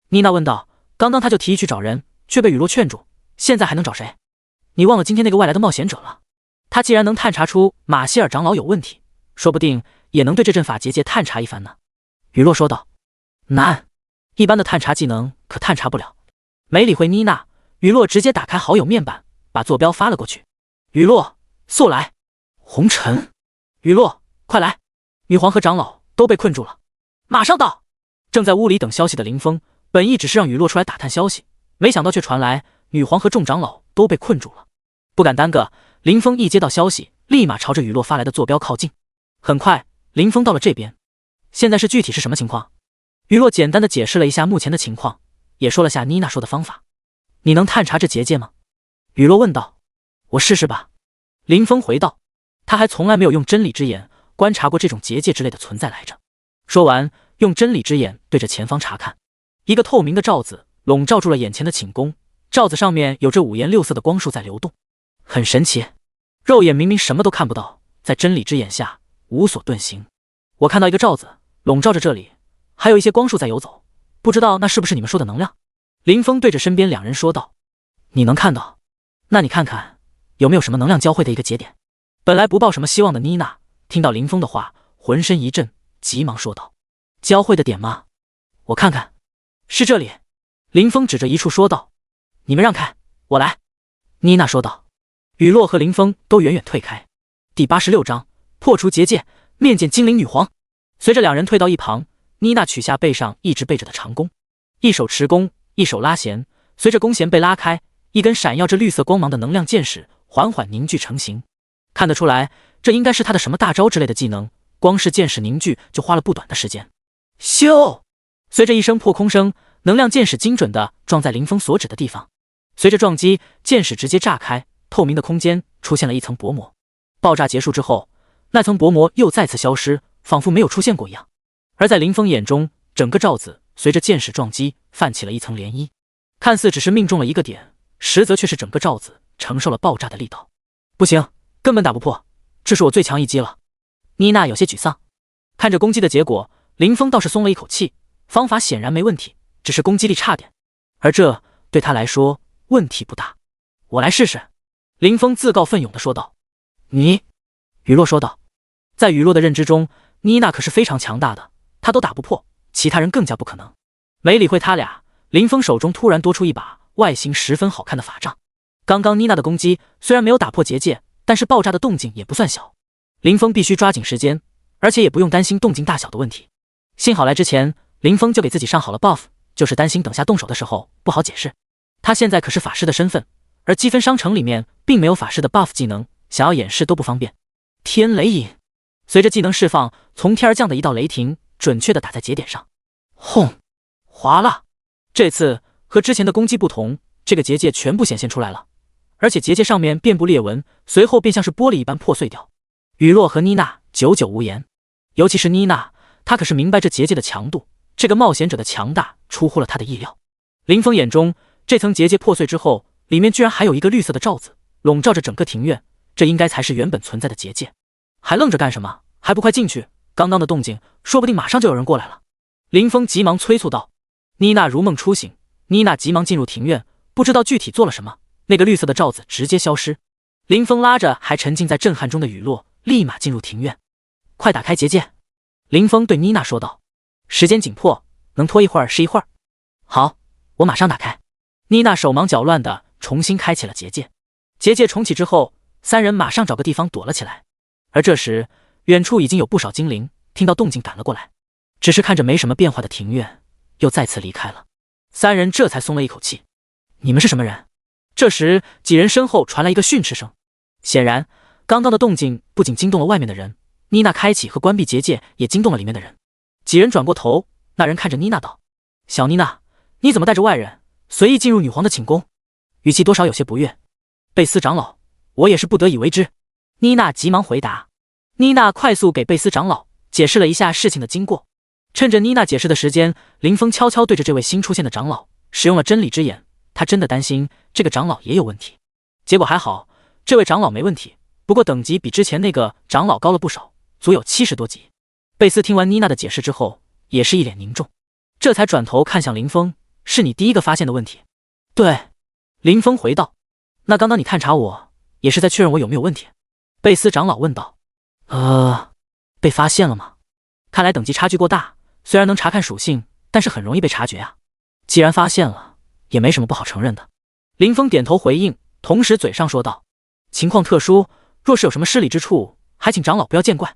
妮娜问道。刚刚他就提议去找人，却被雨落劝住，现在还能找谁？你忘了今天那个外来的冒险者了？他既然能探查出马歇尔长老有问题，说不定也能对这阵法结界探查一番呢。雨落说道。难，一般的探查技能可探查不了。没理会妮娜，雨落直接打开好友面板，把坐标发了过去。雨落，速来！红尘，雨落，快来！女皇和长老都被困住了，马上到！正在屋里等消息的林峰，本意只是让雨落出来打探消息，没想到却传来女皇和众长老都被困住了。不敢耽搁，林峰一接到消息，立马朝着雨落发来的坐标靠近。很快，林峰到了这边。现在是具体是什么情况？雨落简单的解释了一下目前的情况，也说了下妮娜说的方法。你能探查这结界吗？雨落问道。我试试吧。林峰回道。他还从来没有用真理之眼观察过这种结界之类的存在来着。说完，用真理之眼对着前方查看。一个透明的罩子笼罩住了眼前的寝宫，罩子上面有着五颜六色的光束在流动，很神奇。肉眼明明什么都看不到，在真理之眼下无所遁形。我看到一个罩子笼罩着这里，还有一些光束在游走，不知道那是不是你们说的能量？林峰对着身边两人说道。你能看到？那你看看有没有什么能量交汇的一个节点？本来不抱什么希望的妮娜听到林峰的话，浑身一震，急忙说道。交汇的点吗？我看看，是这里。林峰指着一处说道。你们让开，我来。妮娜说道。雨落和林峰都远远退开。第86章破除结界，面见精灵女皇。随着两人退到一旁，妮娜取下背上一直背着的长弓，一手持弓，一手拉弦，随着弓弦被拉开，一根闪耀着绿色光芒的能量箭矢缓缓凝聚成型。看得出来，这应该是他的什么大招之类的技能，光是箭矢凝聚就花了不短的时间。咻！随着一声破空声，能量箭矢精准地撞在林峰所指的地方。随着撞击，箭矢直接炸开，透明的空间出现了一层薄膜。爆炸结束之后，那层薄膜又再次消失，仿佛没有出现过一样。而在林峰眼中，整个罩子随着箭矢撞击泛起了一层涟漪，看似只是命中了一个点，实则却是整个罩子承受了爆炸的力道。不行，根本打不破，这是我最强一击了。妮娜有些沮丧，看着攻击的结果，林峰倒是松了一口气，方法显然没问题，只是攻击力差点，而这对他来说问题不大。我来试试。林峰自告奋勇地说道。你，雨落说道。在雨落的认知中，妮娜可是非常强大的，她都打不破，其他人更加不可能。没理会他俩，林峰手中突然多出一把外形十分好看的法杖。刚刚妮娜的攻击虽然没有打破结界，但是爆炸的动静也不算小。林峰必须抓紧时间，而且也不用担心动静大小的问题。幸好来之前，林峰就给自己上好了 buff， 就是担心等下动手的时候不好解释。他现在可是法师的身份，而积分商城里面并没有法师的 buff 技能，想要掩饰都不方便。天雷影，随着技能释放，从天而降的一道雷霆准确地打在节点上。轰！哗啦！这次和之前的攻击不同，这个结界全部显现出来了，而且结界上面遍布裂纹，随后便像是玻璃一般破碎掉。雨落和妮娜久久无言，尤其是妮娜，她可是明白这结界的强度，这个冒险者的强大出乎了她的意料。林峰眼中，这层结界破碎之后，里面居然还有一个绿色的罩子，笼罩着整个庭院，这应该才是原本存在的结界。还愣着干什么？还不快进去！刚刚的动静，说不定马上就有人过来了。林峰急忙催促道。妮娜如梦初醒，妮娜急忙进入庭院，不知道具体做了什么，那个绿色的罩子直接消失。林峰拉着还沉浸在震撼中的雨落，立马进入庭院。快打开结界！林峰对妮娜说道。时间紧迫，能拖一会儿是一会儿。好，我马上打开。妮娜手忙脚乱地重新开启了结界。结界重启之后，三人马上找个地方躲了起来。而这时，远处已经有不少精灵听到动静赶了过来，只是看着没什么变化的庭院，又再次离开了。三人这才松了一口气。你们是什么人？这时，几人身后传来一个训斥声。显然，刚刚的动静不仅惊动了外面的人，妮娜开启和关闭结界也惊动了里面的人。几人转过头，那人看着妮娜道：“小妮娜，你怎么带着外人随意进入女皇的寝宫？”语气多少有些不悦。贝斯长老，我也是不得已为之。妮娜急忙回答。妮娜快速给贝斯长老解释了一下事情的经过。趁着妮娜解释的时间，林峰悄悄对着这位新出现的长老使用了真理之眼，他真的担心这个长老也有问题。结果还好，这位长老没问题，不过等级比之前那个长老高了不少，足有70多级。贝斯听完妮娜的解释之后，也是一脸凝重，这才转头看向林峰：“是你第一个发现的问题？”“对。”林峰回道。“那刚刚你探查我，也是在确认我有没有问题？”贝斯长老问道。“被发现了吗？看来等级差距过大，虽然能查看属性，但是很容易被察觉啊。既然发现了，也没什么不好承认的。”林峰点头回应，同时嘴上说道：“情况特殊，若是有什么失礼之处，还请长老不要见怪。”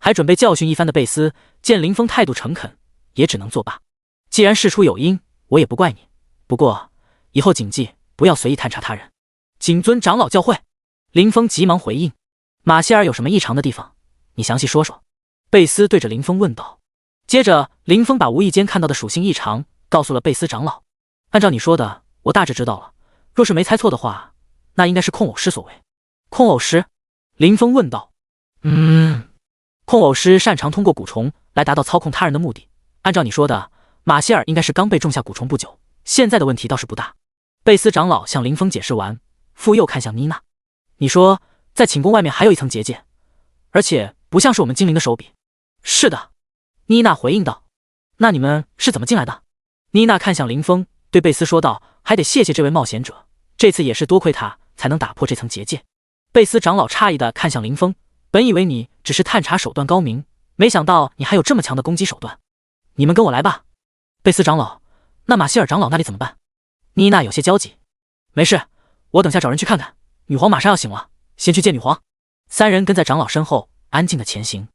还准备教训一番的贝斯见林峰态度诚恳，也只能作罢。既然事出有因，我也不怪你，不过以后谨记不要随意探查他人，谨遵长老教诲。林峰急忙回应。马歇尔有什么异常的地方？你详细说说。贝斯对着林峰问道。接着林峰把无意间看到的属性异常告诉了贝斯长老。按照你说的，我大致知道了，若是没猜错的话，那应该是控偶师所为。控偶师？林峰问道。控偶师擅长通过蛊虫来达到操控他人的目的。按照你说的，马歇尔应该是刚被种下蛊虫不久，现在的问题倒是不大。贝斯长老向林峰解释完，复又看向妮娜。你说在寝宫外面还有一层结界，而且不像是我们精灵的手笔。是的，妮娜回应道。那你们是怎么进来的？妮娜看向林峰，对贝斯说道。还得谢谢这位冒险者，这次也是多亏他才能打破这层结界。贝斯长老诧异地看向林峰，本以为你只是探查手段高明，没想到你还有这么强的攻击手段。你们跟我来吧。贝斯长老，那马歇尔长老那里怎么办？妮娜有些焦急。没事，我等下找人去看看，女皇马上要醒了，先去见女皇。三人跟在长老身后，安静的前行。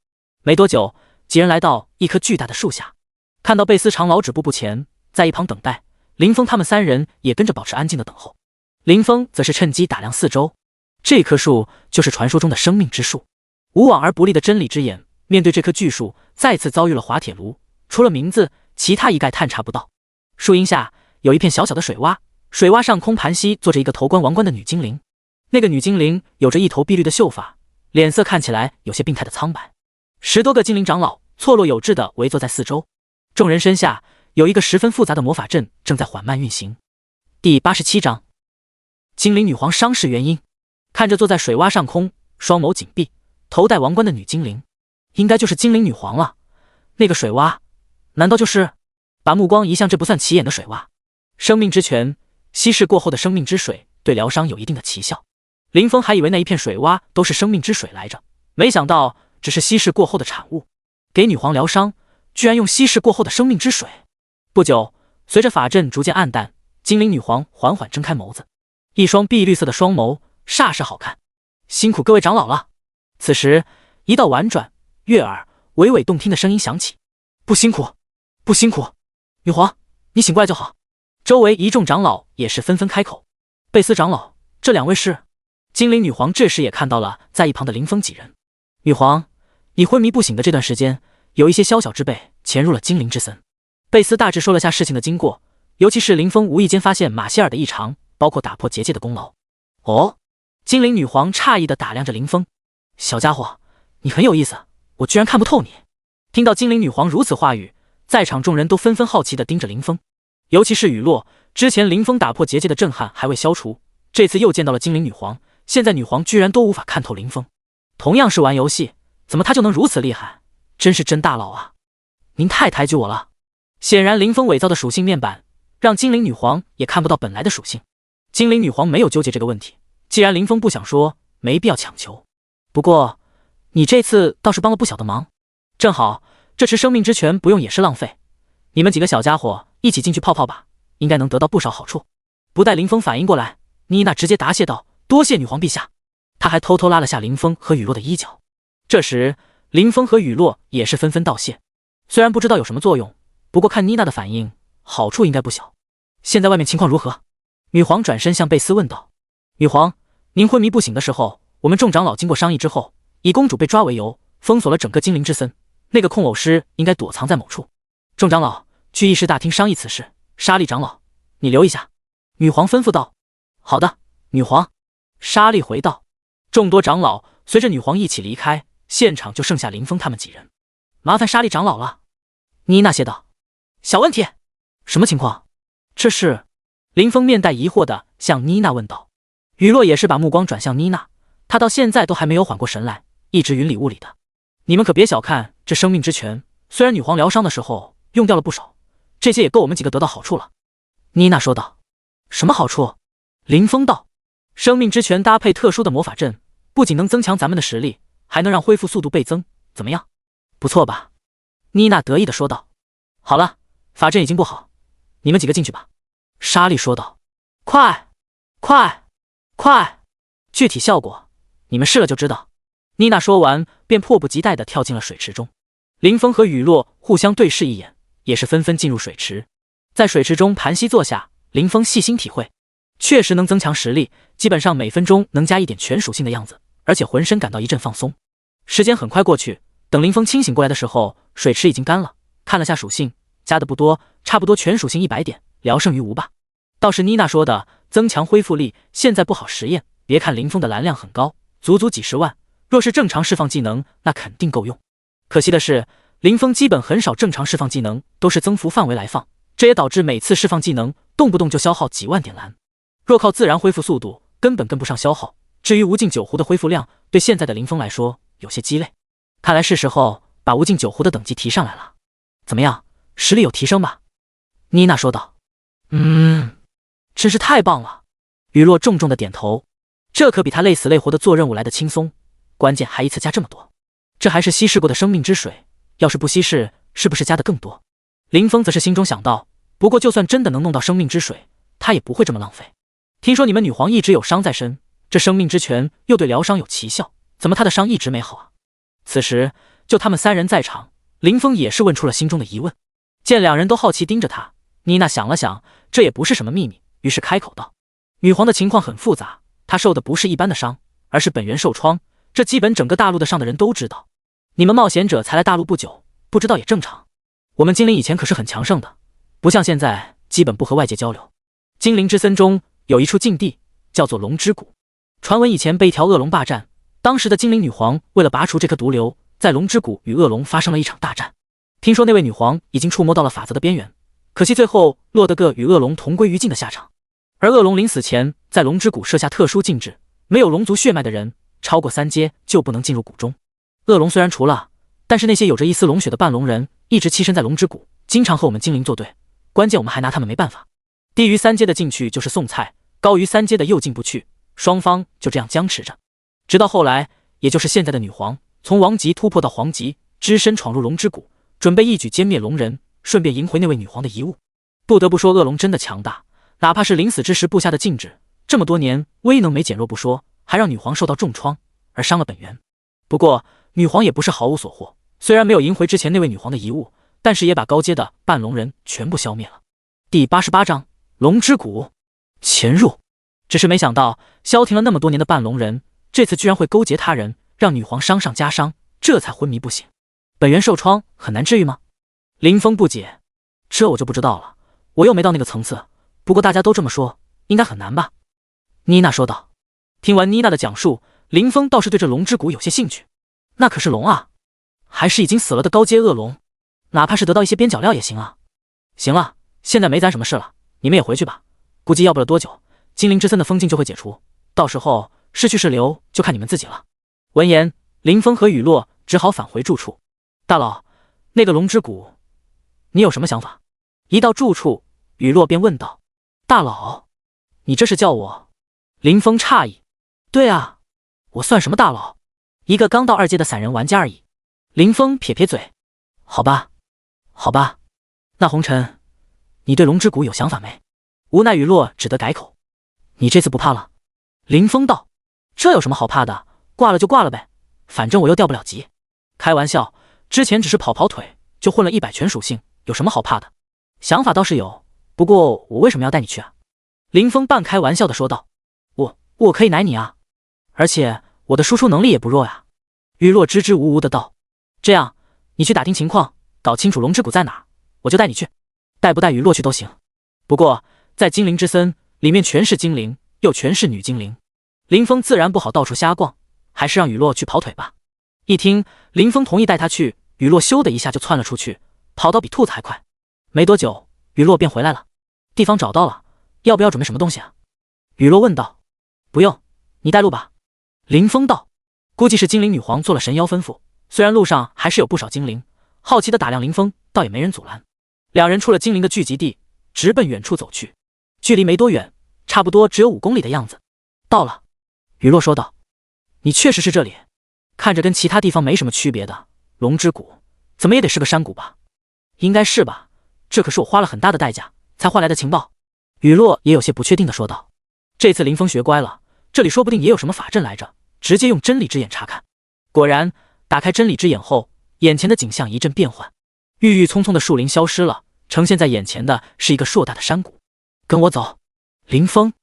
没多久，几人来到一棵巨大的树下，看到贝斯长老止步不前，在一旁等待。林峰他们三人也跟着保持安静的等候。林峰则是趁机打量四周，这棵树就是传说中的生命之树，无往而不利的真理之眼。面对这棵巨树，再次遭遇了滑铁卢，除了名字，其他一概探查不到。树荫下有一片小小的水洼，水洼上空盘膝坐着一个头冠王冠的女精灵。那个女精灵有着一头碧绿的秀发，脸色看起来有些病态的苍白。10多个精灵长老错落有致地围坐在四周，众人身下有一个十分复杂的魔法阵正在缓慢运行。第87章，精灵女皇伤势原因。看着坐在水洼上空，双眸紧闭，头戴王冠的女精灵，应该就是精灵女皇了。那个水洼，难道就是……把目光移向这不算起眼的水洼。生命之泉，稀释过后的生命之水，对疗伤有一定的奇效。林峰还以为那一片水洼都是生命之水来着，没想到只是稀释过后的产物。给女皇疗伤，居然用稀释过后的生命之水。不久，随着法阵逐渐暗淡，精灵女皇缓缓睁开眸子，一双碧绿色的双眸煞是好看。辛苦各位长老了。此时，一道婉转、悦耳、娓娓动听的声音响起：“不辛苦，不辛苦，女皇，你醒过来就好。”周围一众长老也是纷纷开口：“贝斯长老，这两位是……”精灵女皇这时也看到了在一旁的林峰几人。女皇，你昏迷不醒的这段时间，有一些宵小之辈潜入了精灵之森。贝斯大致说了下事情的经过，尤其是林峰无意间发现马歇尔的异常，包括打破结界的功劳。哦，精灵女皇诧异地打量着林峰，小家伙，你很有意思，我居然看不透你。听到精灵女皇如此话语，在场众人都纷纷好奇地盯着林峰，尤其是雨落。之前林峰打破结界的震撼还未消除，这次又见到了精灵女皇，现在女皇居然都无法看透林峰。同样是玩游戏，怎么他就能如此厉害？真是真大佬啊！您太抬举我了。显然林峰伪造的属性面板让精灵女皇也看不到本来的属性。精灵女皇没有纠结这个问题，既然林峰不想说，没必要强求。不过你这次倒是帮了不小的忙，正好这池生命之泉不用也是浪费，你们几个小家伙一起进去泡泡吧，应该能得到不少好处。不待林峰反应过来，妮娜直接答谢道：“多谢女皇陛下。”他还偷偷拉了下林峰和雨落的衣角。这时林峰和雨落也是纷纷道谢，虽然不知道有什么作用，不过看妮娜的反应，好处应该不小。现在外面情况如何？女皇转身向贝斯问道：“女皇，您昏迷不醒的时候，我们众长老经过商议之后，以公主被抓为由，封锁了整个精灵之森。那个控偶师应该躲藏在某处。众长老去议事大厅商议此事。莎莉长老，你留一下。”女皇吩咐道。“好的，女皇。”莎莉回道。众多长老随着女皇一起离开，现场就剩下林峰他们几人。“麻烦莎莉长老了。”妮娜谢道。“小问题，什么情况？这是……”林峰面带疑惑地向妮娜问道。雨落也是把目光转向妮娜，她到现在都还没有缓过神来，一直云里雾里的。你们可别小看这生命之泉，虽然女皇疗伤的时候用掉了不少，这些也够我们几个得到好处了。”妮娜说道。“什么好处？”林峰道。“生命之泉搭配特殊的魔法阵，不仅能增强咱们的实力，还能让恢复速度倍增，怎么样？不错吧？”妮娜得意地说道。“好了，法阵已经布好，你们几个进去吧。”莎莉说道。“快，快，快！具体效果你们试了就知道。”妮娜说完，便迫不及待地跳进了水池中。林峰和雨落互相对视一眼，也是纷纷进入水池。在水池中盘膝坐下，林峰细心体会，确实能增强实力，基本上每分钟能加一点全属性的样子，而且浑身感到一阵放松。时间很快过去，等林峰清醒过来的时候，水池已经干了。看了下属性，加的不多，差不多全属性100点，聊胜于无吧。倒是妮娜说的增强恢复力，现在不好实验。别看林峰的蓝量很高，足足几十万，若是正常释放技能，那肯定够用。可惜的是，林峰基本很少正常释放技能，都是增幅范围来放，这也导致每次释放技能动不动就消耗几万点蓝。若靠自然恢复速度，根本跟不上消耗。至于无尽酒壶的恢复量，对现在的林峰来说有些鸡肋。看来是时候把无尽酒壶的等级提上来了。怎么样，实力有提升吧？妮娜说道。真是太棒了。雨落重重的点头，这可比他累死累活的做任务来的轻松，关键还一次加这么多。这还是稀释过的生命之水，要是不稀释，是不是加的更多？林峰则是心中想到，不过就算真的能弄到生命之水，他也不会这么浪费。听说你们女皇一直有伤在身，这生命之泉又对疗伤有奇效，怎么他的伤一直没好啊？此时就他们三人在场，林峰也是问出了心中的疑问。见两人都好奇盯着他，妮娜想了想，这也不是什么秘密，于是开口道：女皇的情况很复杂，她受的不是一般的伤，而是本源受创，这基本整个大陆的上的人都知道。你们冒险者才来大陆不久，不知道也正常。我们精灵以前可是很强盛的，不像现在基本不和外界交流。精灵之森中有一处禁地，叫做龙之谷。传闻以前被一条恶龙霸占，当时的精灵女皇为了拔除这颗毒瘤，在龙之谷与恶龙发生了一场大战。听说那位女皇已经触摸到了法则的边缘，可惜最后落得个与恶龙同归于尽的下场。而恶龙临死前在龙之谷设下特殊禁制，没有龙族血脉的人超过3阶就不能进入谷中。恶龙虽然除了，但是那些有着一丝龙血的半龙人一直栖身在龙之谷，经常和我们精灵作对，关键我们还拿他们没办法。低于3阶的进去就是送菜，高于3阶的又进不去，双方就这样僵持着。直到后来，也就是现在的女皇，从王级突破到皇级，只身闯入龙之谷，准备一举歼灭龙人，顺便赢回那位女皇的遗物。不得不说，恶龙真的强大，哪怕是临死之时布下的禁制，这么多年威能没减弱不说，还让女皇受到重创，而伤了本源。不过女皇也不是毫无所获，虽然没有赢回之前那位女皇的遗物，但是也把高阶的半龙人全部消灭了。第88章龙之谷潜入。只是没想到消停了那么多年的半龙人，这次居然会勾结他人，让女皇伤上加伤，这才昏迷不醒。本源受创很难治愈吗？林峰不解。这我就不知道了，我又没到那个层次，不过大家都这么说，应该很难吧？妮娜说道。听完妮娜的讲述，林峰倒是对这龙之谷有些兴趣。那可是龙啊，还是已经死了的高阶恶龙，哪怕是得到一些边角料也行啊。行了，现在没咱什么事了，你们也回去吧，估计要不了多久，精灵之森的封禁就会解除，到时候是去是留就看你们自己了。闻言，林峰和雨落只好返回住处。大佬，那个龙之谷你有什么想法？一到住处，雨落便问道。大佬，你这是叫我？林峰诧异。对啊，我算什么大佬，一个刚到2阶的散人玩家而已。林峰撇撇嘴。好吧，好吧，那红尘，你对龙之谷有想法没？无奈雨落只得改口。你这次不怕了？林峰道。这有什么好怕的，挂了就挂了呗，反正我又掉不了级。开玩笑，之前只是跑腿就混了100全属性，有什么好怕的？想法倒是有，不过我为什么要带你去啊？林峰半开玩笑的说道。我可以奶你啊，而且我的输出能力也不弱呀。雨落支支吾吾的道。这样，你去打听情况，搞清楚龙之谷在哪儿，我就带你去。带不带雨落去都行。不过在精灵之森里面全是精灵，又全是女精灵，林峰自然不好到处瞎逛，还是让雨落去跑腿吧。一听林峰同意带他去，雨落咻的一下就窜了出去，跑到比兔子还快。没多久，雨落便回来了。地方找到了，要不要准备什么东西啊？雨落问道。不用，你带路吧。林峰道。估计是精灵女皇做了神妖吩咐，虽然路上还是有不少精灵，好奇的打量林峰，倒也没人阻拦。两人出了精灵的聚集地，直奔远处走去。距离没多远，差不多只有5公里的样子。到了，雨落说道。你确实是这里，看着跟其他地方没什么区别的龙之谷，怎么也得是个山谷吧？应该是吧，这可是我花了很大的代价才换来的情报。雨落也有些不确定的说道。这次林峰学乖了，这里说不定也有什么法阵来着，直接用真理之眼查看。果然，打开真理之眼后，眼前的景象一阵变幻，郁郁葱葱的树林消失了，呈现在眼前的是一个硕大的山谷。跟我走。林峰。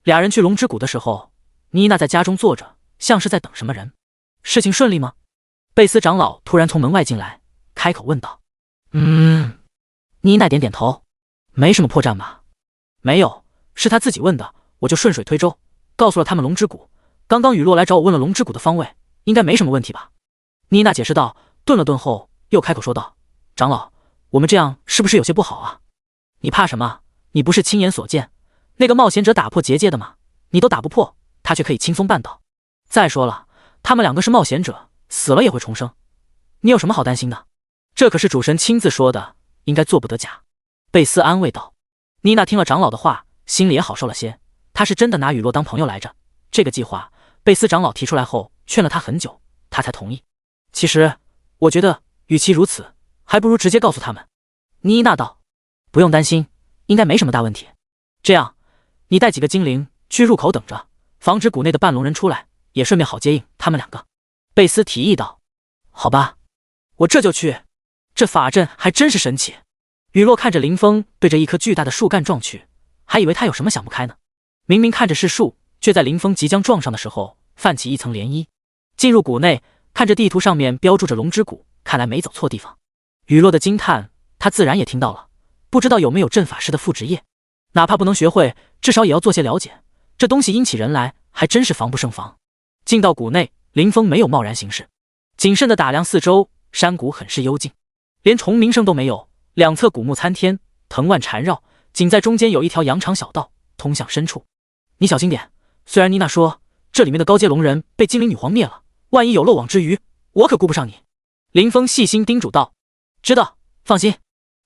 俩人去龙之谷的时候，妮娜在家中坐着，像是在等什么人。事情顺利吗？贝斯长老突然从门外进来，开口问道。妮娜点点头。没什么破绽吧？没有，是他自己问的，我就顺水推舟，告诉了他们龙之谷。刚刚雨落来找我问了龙之谷的方位，应该没什么问题吧？妮娜解释道，顿了顿后又开口说道。长老，我们这样是不是有些不好啊？你怕什么？你不是亲眼所见，那个冒险者打破结界的吗？你都打不破，他却可以轻松办到。再说了，他们2个是冒险者，死了也会重生，你有什么好担心的？这可是主神亲自说的，应该做不得假。贝斯安慰道。妮娜听了长老的话，心里也好受了些，她是真的拿雨落当朋友来着。这个计划贝斯长老提出来后，劝了他很久，他才同意。其实我觉得与其如此，还不如直接告诉他们。妮娜道。不用担心，应该没什么大问题。这样，你带几个精灵去入口等着，防止谷内的半龙人出来，也顺便好接应他们两个。贝斯提议道：“好吧，我这就去。这法阵还真是神奇。”雨落看着林峰对着一棵巨大的树干撞去，还以为他有什么想不开呢。明明看着是树，却在林峰即将撞上的时候泛起一层涟漪。进入谷内，看着地图上面标注着龙之谷，看来没走错地方。雨落的惊叹，他自然也听到了。不知道有没有阵法师的副职业，哪怕不能学会，至少也要做些了解。这东西阴起人来，还真是防不胜防。进到谷内，林峰没有贸然行事，谨慎地打量四周，山谷很是幽静，连虫鸣声都没有。两侧古木参天，藤蔓缠绕，仅在中间有一条羊肠小道，通向深处。你小心点，虽然妮娜说这里面的高阶龙人被精灵女皇灭了，万一有漏网之鱼，我可顾不上你。林峰细心叮嘱道。知道，放心。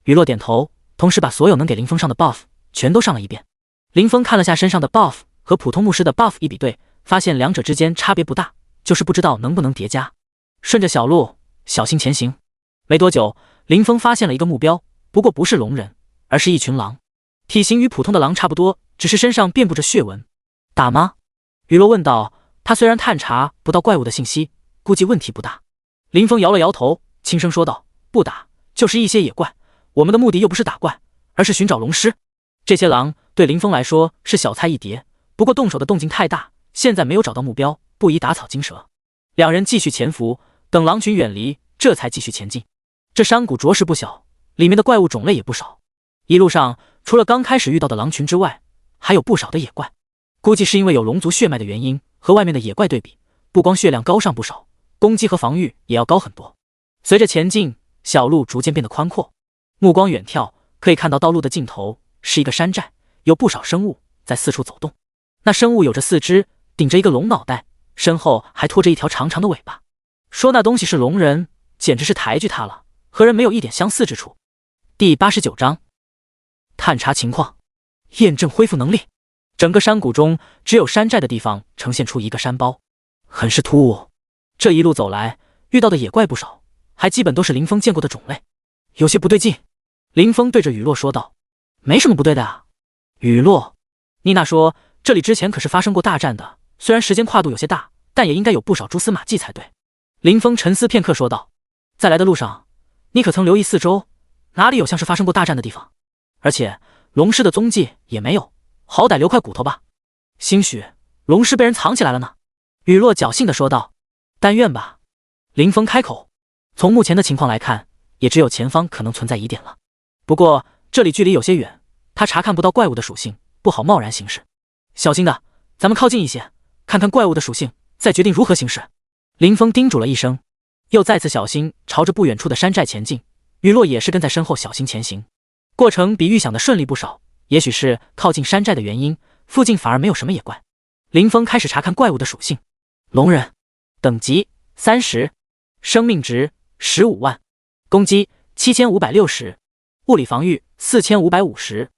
雨落点头，同时把所有能给林峰上的 buff 全都上了一遍。林峰看了下身上的 buff 和普通牧师的 buff 一比对，发现两者之间差别不大，就是不知道能不能叠加。顺着小路，小心前行。没多久，林峰发现了一个目标，不过不是龙人，而是一群狼，体型与普通的狼差不多，只是身上遍布着血纹。打吗？雨落问道。他虽然探查不到怪物的信息，估计问题不大。林峰摇了摇头，轻声说道：不打，就是一些野怪，我们的目的又不是打怪，而是寻找龙尸。这些狼对林峰来说是小菜一碟，不过动手的动静太大，现在没有找到目标，不宜打草惊蛇。两人继续潜伏，等狼群远离，这才继续前进。这山谷着实不小，里面的怪物种类也不少。一路上除了刚开始遇到的狼群之外，还有不少的野怪。估计是因为有龙族血脉的原因，和外面的野怪对比，不光血量高上不少，攻击和防御也要高很多。随着前进，小路逐渐变得宽阔，目光远眺，可以看到道路的尽头是一个山寨，有不少生物在四处走动。那生物有着四肢，顶着一个龙脑袋，身后还拖着一条长长的尾巴。说那东西是龙人，简直是抬举他了，和人没有一点相似之处。第89章探查情况，验证恢复能力。整个山谷中只有山寨的地方呈现出一个山包，很是突兀。这一路走来，遇到的野怪不少，还基本都是林峰见过的种类，有些不对劲。林峰对着雨落说道：没什么不对的啊。雨落，妮娜说这里之前可是发生过大战的，虽然时间跨度有些大，但也应该有不少蛛丝马迹才对。林峰沉思片刻说道：在来的路上，你可曾留意四周，哪里有像是发生过大战的地方？而且龙尸的踪迹也没有，好歹留块骨头吧。兴许龙尸被人藏起来了呢。雨落侥幸地说道。但愿吧。林峰开口。从目前的情况来看，也只有前方可能存在疑点了。不过这里距离有些远，他查看不到怪物的属性，不好贸然行事。小心的，咱们靠近一些，看看怪物的属性，再决定如何行事。林峰叮嘱了一声，又再次小心朝着不远处的山寨前进。雨落也是跟在身后小心前行。过程比预想的顺利不少，也许是靠近山寨的原因，附近反而没有什么野怪。林峰开始查看怪物的属性。龙人，等级30，生命值15万，攻击7560，物理防御4550，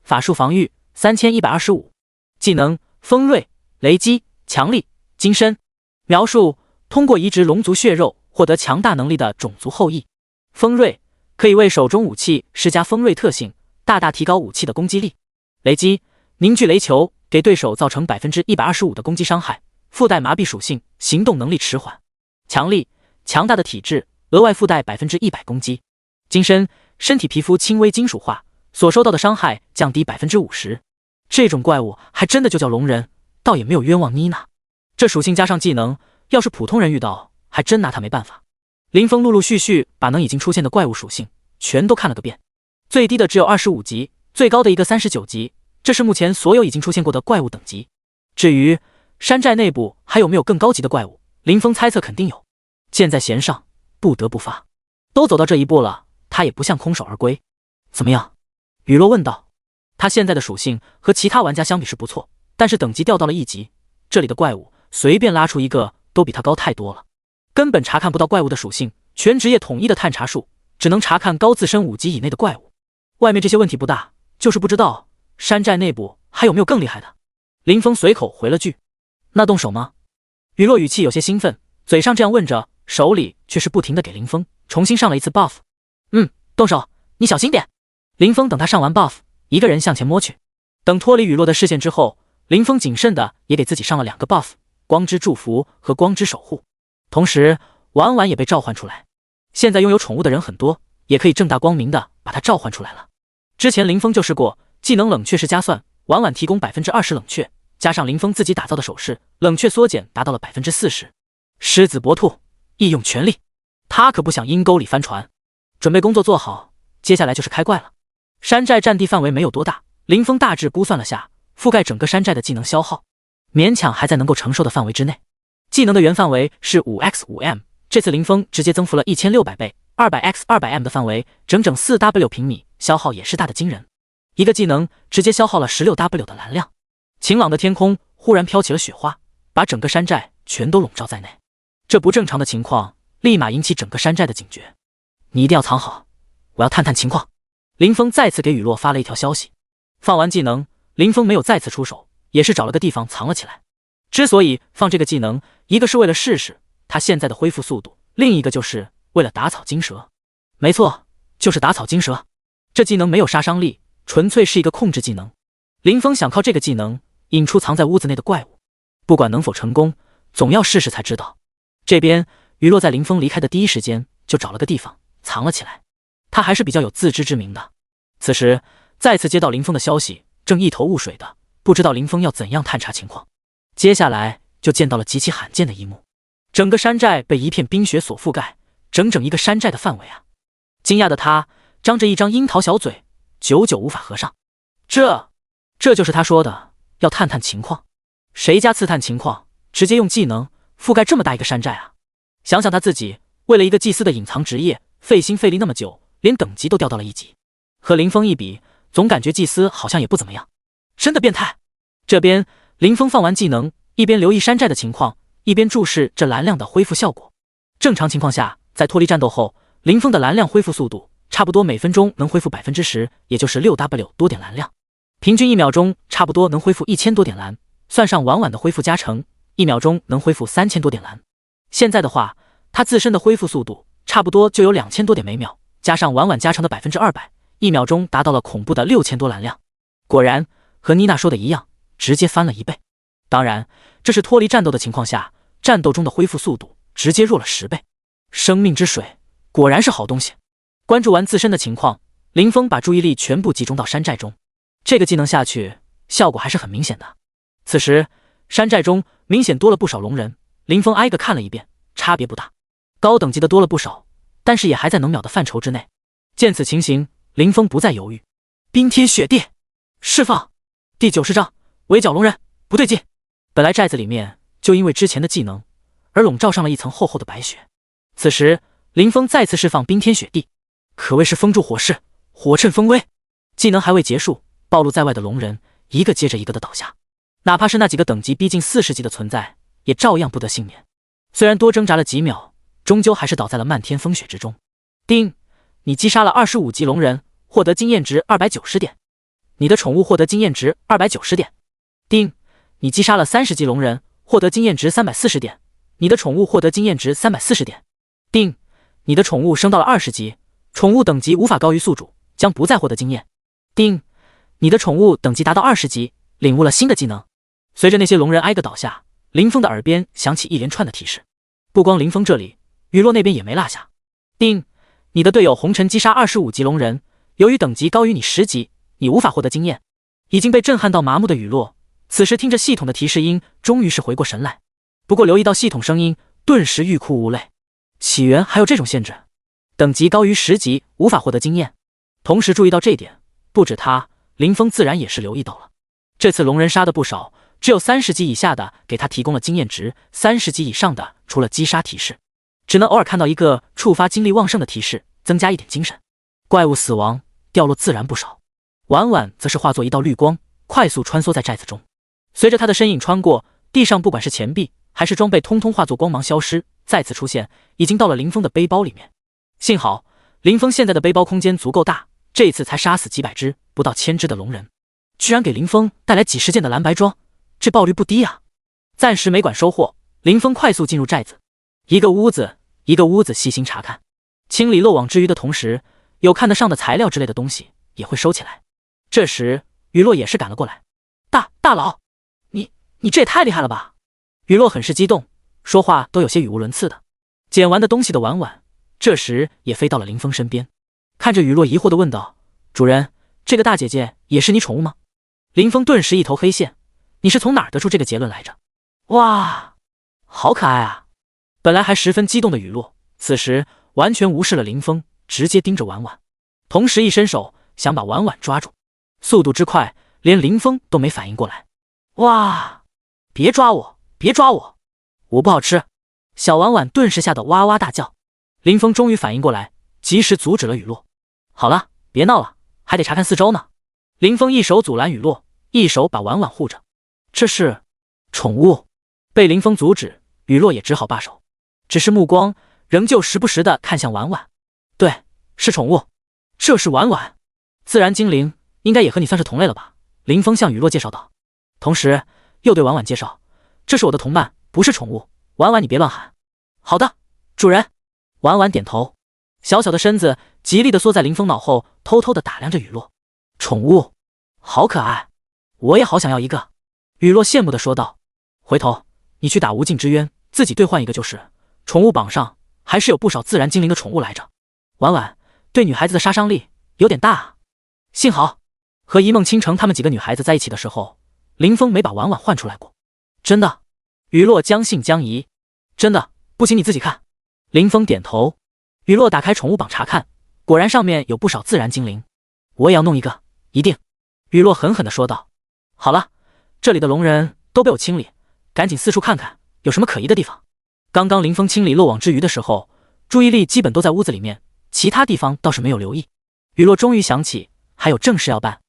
法术防御3125，技能锋锐、雷击、强力、金身。描述：通过移植龙族血肉获得强大能力的种族后裔。锋锐可以为手中武器施加锋锐特性，大大提高武器的攻击力。雷击凝聚雷球，给对手造成125%的攻击伤害，附带麻痹属性，行动能力迟缓。强力强大的体质，额外附带100%攻击。金身身体皮肤轻微金属化，所受到的伤害降低50%。这种怪物还真的就叫龙人，倒也没有冤枉妮娜。这属性加上技能，要是普通人遇到，还真拿他没办法。林峰陆陆续续把能已经出现的怪物属性全都看了个遍，最低的只有25级，最高的一个39级，这是目前所有已经出现过的怪物等级。至于山寨内部还有没有更高级的怪物，林峰猜测肯定有。箭在弦上，不得不发。都走到这一步了，他也不想空手而归。怎么样？雨落问道。他现在的属性和其他玩家相比是不错，但是等级掉到了1级，这里的怪物随便拉出一个都比他高太多了，根本查看不到怪物的属性。全职业统一的探查术只能查看高自身5级以内的怪物。外面这些问题不大，就是不知道山寨内部还有没有更厉害的。林峰随口回了句：那动手吗？雨落语气有些兴奋，嘴上这样问着，手里却是不停地给林峰重新上了一次 buff。动手，你小心点。林峰等他上完 buff，一个人向前摸去。等脱离雨落的视线之后，林峰谨慎的也给自己上了2个 buff， 光之祝福和光之守护。同时，婉婉也被召唤出来。现在拥有宠物的人很多，也可以正大光明的把它召唤出来了。之前林峰就试过，技能冷却式加算，婉婉提供 20% 冷却，加上林峰自己打造的首饰，冷却缩减达到了 40%。狮子搏兔，意用全力。他可不想阴沟里翻船，准备工作做好，接下来就是开怪了。山寨占地范围没有多大，林峰大致估算了下，覆盖整个山寨的技能消耗，勉强还在能够承受的范围之内。技能的原范围是 5x5m， 这次林峰直接增幅了1600倍 ，200x200m 的范围，整整 4W 平米，消耗也是大的惊人。一个技能直接消耗了 16W 的蓝量。晴朗的天空忽然飘起了雪花，把整个山寨全都笼罩在内。这不正常的情况立马引起整个山寨的警觉。你一定要藏好，我要探探情况。林峰再次给雨落发了一条消息。放完技能，林峰没有再次出手，也是找了个地方藏了起来。之所以放这个技能，一个是为了试试他现在的恢复速度，另一个就是为了打草惊蛇。没错，就是打草惊蛇。这技能没有杀伤力，纯粹是一个控制技能。林峰想靠这个技能引出藏在屋子内的怪物，不管能否成功，总要试试才知道。这边雨落在林峰离开的第一时间就找了个地方藏了起来，他还是比较有自知之明的。此时再次接到林峰的消息，正一头雾水的不知道林峰要怎样探查情况。接下来就见到了极其罕见的一幕，整个山寨被一片冰雪所覆盖，整整一个山寨的范围啊！惊讶的他张着一张樱桃小嘴，久久无法合上。这就是他说的要探探情况。谁家刺探情况，直接用技能覆盖这么大一个山寨啊！想想他自己为了一个祭司的隐藏职业，费心费力那么久，连等级都掉到了1级。和林峰一比，总感觉祭司好像也不怎么样，真的变态。这边林峰放完技能，一边留意山寨的情况，一边注视这蓝量的恢复效果。正常情况下，在脱离战斗后，林峰的蓝量恢复速度差不多每分钟能恢复 10%， 也就是 6W 多点蓝量，平均1秒钟差不多能恢复1000多点蓝，算上婉婉的恢复加成，1秒钟能恢复3000多点蓝。现在的话，他自身的恢复速度差不多就有2000多点每秒，加上婉婉加成的 200%，1秒钟达到了恐怖的6000多蓝量。果然和妮娜说的一样，直接翻了1倍。当然，这是脱离战斗的情况下，战斗中的恢复速度直接弱了10倍。生命之水果然是好东西。关注完自身的情况，林峰把注意力全部集中到山寨中。这个技能下去，效果还是很明显的。此时，山寨中明显多了不少龙人，林峰挨个看了一遍，差别不大，高等级的多了不少，但是也还在能秒的范畴之内。见此情形，林峰不再犹豫，冰天雪地，释放。第90章围剿龙人，不对劲。本来寨子里面就因为之前的技能而笼罩上了一层厚厚的白雪，此时林峰再次释放冰天雪地，可谓是风助火势，火趁风威。技能还未结束，暴露在外的龙人一个接着一个的倒下，哪怕是那几个等级逼近40级的存在，也照样不得幸免。虽然多挣扎了几秒，终究还是倒在了漫天风雪之中。丁，你击杀了25级龙人，获得经验值290点，你的宠物获得经验值290点。丁，你击杀了30级龙人，获得经验值340点，你的宠物获得经验值340点。丁，你的宠物升到了20级，宠物等级无法高于宿主，将不再获得经验。丁，你的宠物等级达到20级，领悟了新的技能。随着那些龙人挨个倒下，林峰的耳边响起一连串的提示。不光林峰这里，雨落那边也没落下。丁，你的队友红尘击杀25级龙人，由于等级高于你10级，你无法获得经验。已经被震撼到麻木的雨落，此时听着系统的提示音，终于是回过神来。不过留意到系统声音，顿时欲哭无泪。起源还有这种限制，等级高于10级无法获得经验。同时注意到这点，不止他，林峰自然也是留意到了。这次龙人杀的不少，只有30级以下的给他提供了经验值，30级以上的除了击杀提示，只能偶尔看到一个触发精力旺盛的提示，增加一点精神。怪物死亡，掉落自然不少。婉婉则是化作一道绿光，快速穿梭在寨子中。随着他的身影穿过，地上不管是钱币还是装备，通通化作光芒消失，再次出现，已经到了林峰的背包里面。幸好林峰现在的背包空间足够大，这一次才杀死几百只不到1000只的龙人，居然给林峰带来几十件的蓝白装，这爆率不低啊！暂时没管收获，林峰快速进入寨子，一个屋子一个屋子细心查看，清理漏网之鱼的同时，有看得上的材料之类的东西也会收起来。这时雨落也是赶了过来，大佬，你这也太厉害了吧！雨落很是激动，说话都有些语无伦次的。捡完的东西的婉婉，这时也飞到了林峰身边，看着雨落疑惑地问道：“主人，这个大姐姐也是你宠物吗？”林峰顿时一头黑线，你是从哪儿得出这个结论来着？哇，好可爱啊！本来还十分激动的雨落，此时完全无视了林峰，直接盯着婉婉，同时一伸手想把婉婉抓住，速度之快，连林峰都没反应过来。哇，别抓我，别抓我，我不好吃！小婉婉顿时吓得哇哇大叫。林峰终于反应过来，及时阻止了雨落。好了，别闹了，还得查看四周呢。林峰一手阻拦雨落，一手把婉婉护着。这是宠物，被林峰阻止，雨落也只好罢手，只是目光仍旧时不时地看向婉婉。对，是宠物，这是婉婉，自然精灵，应该也和你算是同类了吧？林峰向雨落介绍道，同时又对婉婉介绍，这是我的同伴，不是宠物。婉婉你别乱喊。好的，主人。婉婉点头，小小的身子极力地缩在林峰脑后，偷偷地打量着雨落。宠物，好可爱，我也好想要一个。雨落羡慕地说道，回头你去打无尽之渊，自己兑换一个就是。宠物榜上还是有不少自然精灵的宠物来着。婉婉对女孩子的杀伤力有点大啊。幸好和一梦倾城他们几个女孩子在一起的时候，林峰没把婉婉换出来过。真的？雨落将信将疑。真的，不行你自己看。林峰点头。雨落打开宠物榜查看，果然上面有不少自然精灵。我也要弄一个，一定。雨落狠狠地说道。好了，这里的龙人都被我清理，赶紧四处看看有什么可疑的地方。刚刚林峰清理漏网之鱼的时候，注意力基本都在屋子里面，其他地方倒是没有留意。雨落终于想起还有正事要办，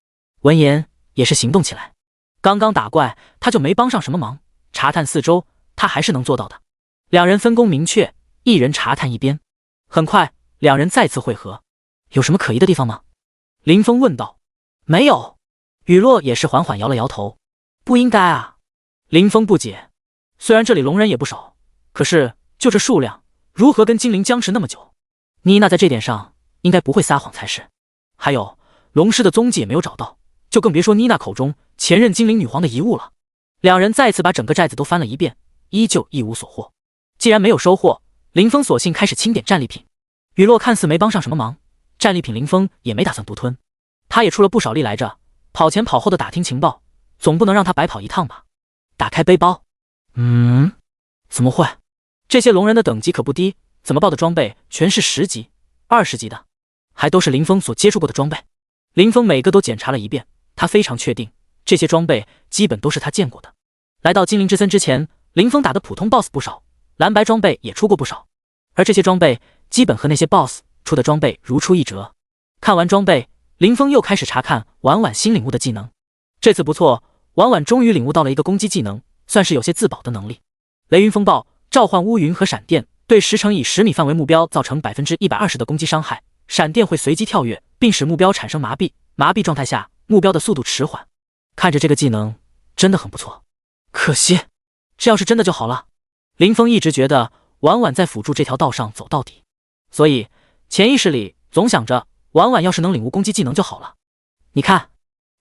闻言也是行动起来。刚刚打怪他就没帮上什么忙，查探四周他还是能做到的。两人分工明确，一人查探一边。很快两人再次会合。有什么可疑的地方吗？林峰问道。没有。雨落也是缓缓摇了摇头。不应该啊。林峰不解，虽然这里龙人也不少，可是就这数量，如何跟精灵僵持那么久？妮娜在这点上应该不会撒谎才是。还有龙尸的踪迹也没有找到，就更别说妮娜口中前任精灵女皇的遗物了。两人再次把整个寨子都翻了一遍，依旧一无所获。既然没有收获，林峰索性开始清点战利品。雨落看似没帮上什么忙，战利品林峰也没打算独吞，他也出了不少力来着，跑前跑后的打听情报，总不能让他白跑一趟吧。打开背包，怎么会？这些龙人的等级可不低，怎么报的装备全是10级、20级的，还都是林峰所接触过的装备。林峰每个都检查了一遍，他非常确定这些装备基本都是他见过的。来到精灵之森之前，林峰打的普通 BOSS 不少，蓝白装备也出过不少，而这些装备基本和那些 BOSS 出的装备如出一辙。看完装备，林峰又开始查看婉婉新领悟的技能。这次不错，婉婉终于领悟到了一个攻击技能，算是有些自保的能力。雷云风暴召唤乌云和闪电，对10乘以10米范围目标造成120%的攻击伤害，闪电会随机跳跃，并使目标产生麻痹，麻痹状态下目标的速度迟缓。看着这个技能真的很不错，可惜这要是真的就好了。林峰一直觉得婉婉在辅助这条道上走到底，所以潜意识里总想着婉婉要是能领悟攻击技能就好了。你看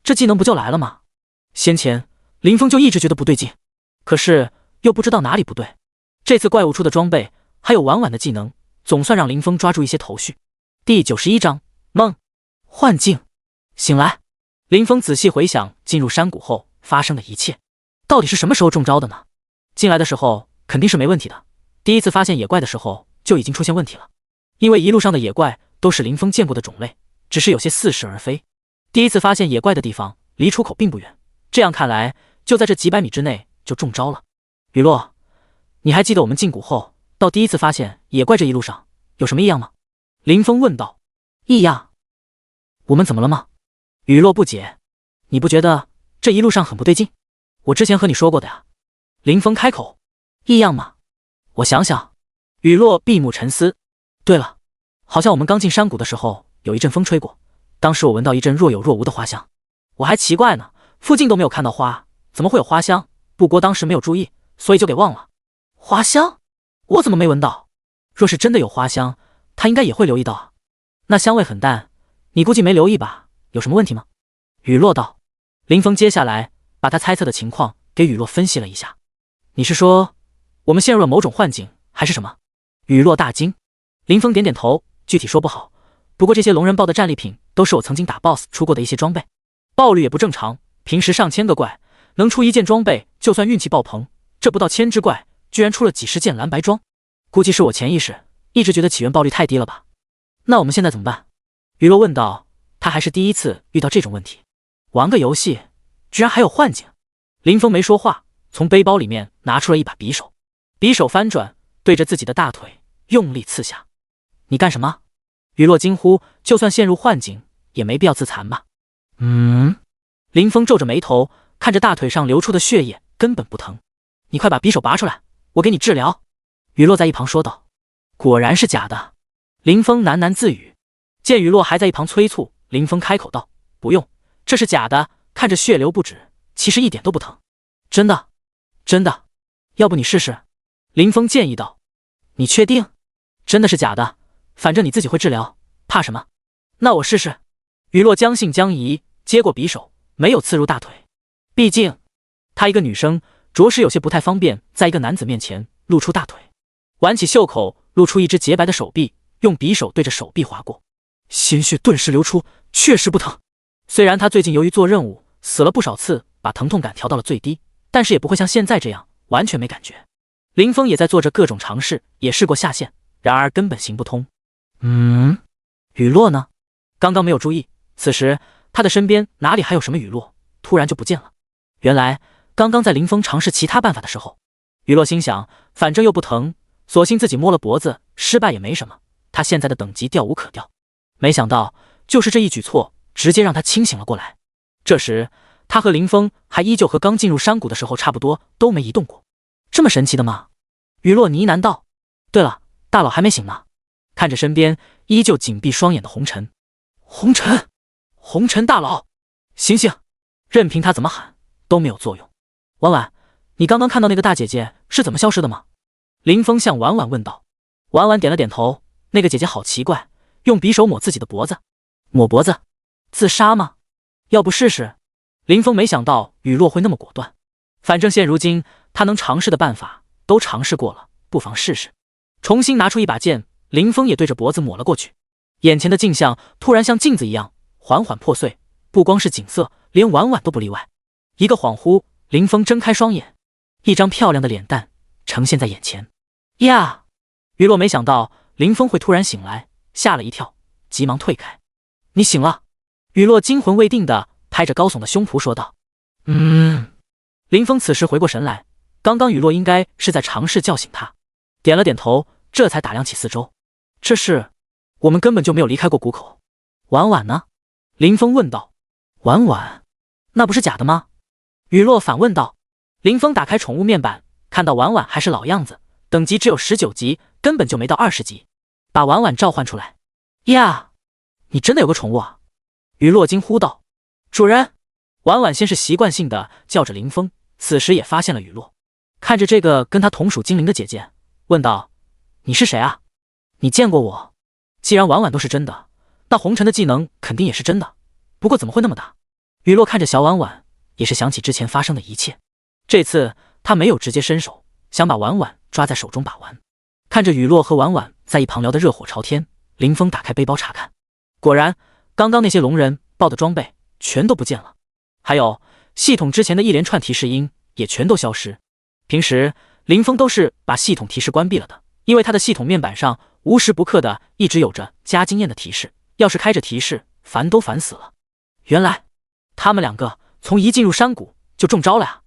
这技能不就来了吗？先前林峰就一直觉得不对劲，可是又不知道哪里不对。这次怪物出的装备还有婉婉的技能，总算让林峰抓住一些头绪。第91章梦幻境。醒来，林峰仔细回想进入山谷后发生的一切，到底是什么时候中招的呢？进来的时候肯定是没问题的，第一次发现野怪的时候就已经出现问题了，因为一路上的野怪都是林峰见过的种类，只是有些似是而非。第一次发现野怪的地方离出口并不远，这样看来就在这几百米之内就中招了。雨落，你还记得我们进谷后到第一次发现野怪这一路上有什么异样吗？林峰问道。异样？我们怎么了吗？雨落不解，你不觉得这一路上很不对劲？我之前和你说过的呀。林峰开口。异样吗？我想想。雨落闭目沉思。对了，好像我们刚进山谷的时候有一阵风吹过，当时我闻到一阵若有若无的花香，我还奇怪呢，附近都没有看到花，怎么会有花香？不过当时没有注意，所以就给忘了。花香？我怎么没闻到？若是真的有花香，他应该也会留意到啊。那香味很淡，你估计没留意吧？有什么问题吗？雨落道。林峰接下来把他猜测的情况给雨落分析了一下。你是说我们陷入了某种幻境，还是什么？雨落大惊。林峰点点头，具体说不好，不过这些龙人爆的战利品都是我曾经打 BOSS 出过的一些装备，爆率也不正常，平时上千个怪能出1件装备，就算运气爆棚，这不到1000只怪居然出了几10件蓝白装，估计是我潜意识一直觉得起源爆率太低了吧。那我们现在怎么办？雨落问道。他还是第一次遇到这种问题，玩个游戏居然还有幻境。林峰没说话，从背包里面拿出了一把匕首，匕首翻转，对着自己的大腿用力刺下。你干什么？雨落惊呼，就算陷入幻境也没必要自残吧。林峰皱着眉头，看着大腿上流出的血液根本不疼。你快把匕首拔出来，我给你治疗。雨落在一旁说道。果然是假的。林峰喃喃自语。见雨落还在一旁催促，林峰开口道，不用，这是假的，看着血流不止，其实一点都不疼。真的？真的？要不你试试？林峰建议道。你确定？真的是假的？反正你自己会治疗，怕什么？那我试试。雨落将信将疑，接过匕首，没有刺入大腿。毕竟她一个女生，着实有些不太方便在一个男子面前露出大腿。挽起袖口，露出一只洁白的手臂，用匕首对着手臂划过，鲜血顿时流出，确实不疼。虽然他最近由于做任务死了不少次，把疼痛感调到了最低，但是也不会像现在这样完全没感觉。林峰也在做着各种尝试，也试过下线，然而根本行不通。雨落呢？刚刚没有注意，此时他的身边哪里还有什么雨落，突然就不见了。原来刚刚在林峰尝试其他办法的时候，雨落心想反正又不疼，索性自己摸了脖子，失败也没什么，他现在的等级掉无可掉。没想到就是这一举措直接让他清醒了过来。这时他和林峰还依旧和刚进入山谷的时候差不多，都没移动过。这么神奇的吗？雨落呢喃道。对了，大佬还没醒呢。看着身边依旧紧闭双眼的红尘。红尘大佬，醒醒！任凭他怎么喊都没有作用。婉婉，你刚刚看到那个大姐姐是怎么消失的吗？林峰向婉婉问道。婉婉点了点头。那个姐姐好奇怪，用匕首抹自己的脖子。抹脖子？自杀吗？要不试试？林峰没想到雨落会那么果断。反正现如今他能尝试的办法都尝试过了，不妨试试。重新拿出一把剑，林峰也对着脖子抹了过去。眼前的镜像突然像镜子一样缓缓破碎，不光是景色，连婉婉都不例外。一个恍惚，林峰睁开双眼，一张漂亮的脸蛋呈现在眼前。呀！雨落没想到林峰会突然醒来，吓了一跳，急忙退开。你醒了？雨落惊魂未定地拍着高耸的胸脯说道。林峰此时回过神来，刚刚雨落应该是在尝试叫醒他，点了点头，这才打量起四周。这是，我们根本就没有离开过谷口。婉婉呢？林峰问道。婉婉？那不是假的吗？雨落反问道。林峰打开宠物面板，看到婉婉还是老样子，等级只有19级，根本就没到20级。把婉婉召唤出来。呀，你真的有个宠物啊？雨落惊呼道。主人！婉婉先是习惯性的叫着林峰，此时也发现了雨落，看着这个跟他同属精灵的姐姐，问道：你是谁啊？你见过我？既然婉婉都是真的，那红尘的技能肯定也是真的，不过怎么会那么大？雨落看着小婉婉，也是想起之前发生的一切。这次他没有直接伸手，想把婉婉抓在手中把玩。看着雨落和婉婉在一旁聊得热火朝天，林峰打开背包查看，果然刚刚那些龙人爆的装备全都不见了，还有系统之前的一连串提示音也全都消失。平时林峰都是把系统提示关闭了的，因为他的系统面板上无时不刻的一直有着加经验的提示，要是开着提示烦都烦死了。原来他们两个从一进入山谷就中招了呀！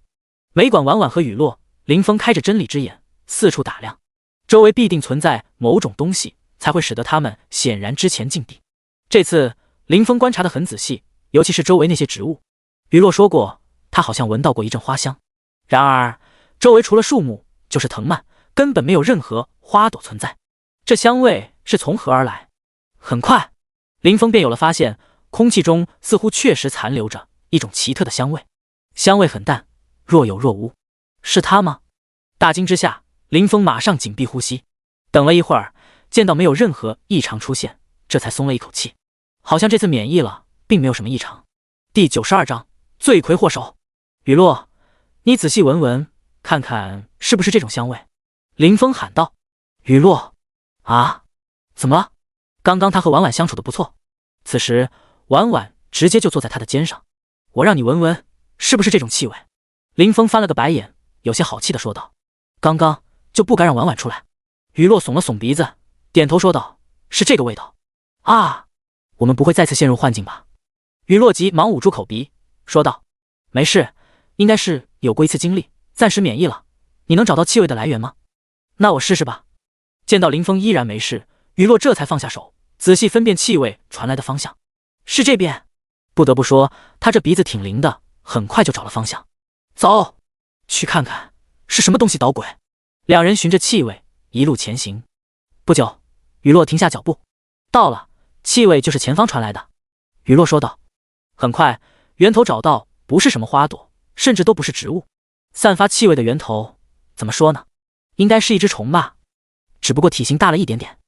没管婉婉和雨落，林峰开着真理之眼四处打量，周围必定存在某种东西，才会使得他们显然之前禁地。这次林峰观察得很仔细，尤其是周围那些植物。雨落说过他好像闻到过一阵花香，然而周围除了树木就是藤蔓，根本没有任何花朵存在，这香味是从何而来？很快林峰便有了发现，空气中似乎确实残留着一种奇特的香味，香味很淡，若有若无。是它吗？大惊之下，林峰马上紧闭呼吸，等了一会儿，见到没有任何异常出现，这才松了一口气，好像这次免疫了，并没有什么异常。第92章罪魁祸首。雨落，你仔细闻闻，看看是不是这种香味。林峰喊道。雨落，啊，怎么了？刚刚他和婉婉相处的不错，此时婉婉直接就坐在他的肩上。我让你闻闻，是不是这种气味？林峰翻了个白眼，有些好气的说道。刚刚就不该让婉婉出来。雨落耸了耸鼻子，点头说道，是这个味道。啊，我们不会再次陷入幻境吧？雨落急忙捂住口鼻，说道，没事，应该是有过一次经历，暂时免疫了。你能找到气味的来源吗？那我试试吧。见到林峰依然没事，雨落这才放下手，仔细分辨气味传来的方向。是这边。不得不说，他这鼻子挺灵的，很快就找了方向。走，去看看是什么东西捣鬼。两人循着气味一路前行。不久，雨落停下脚步。到了，气味就是前方传来的。雨落说道。很快，源头找到，不是什么花朵，甚至都不是植物，散发气味的源头，怎么说呢？应该是一只虫吧，只不过体型大了一点点。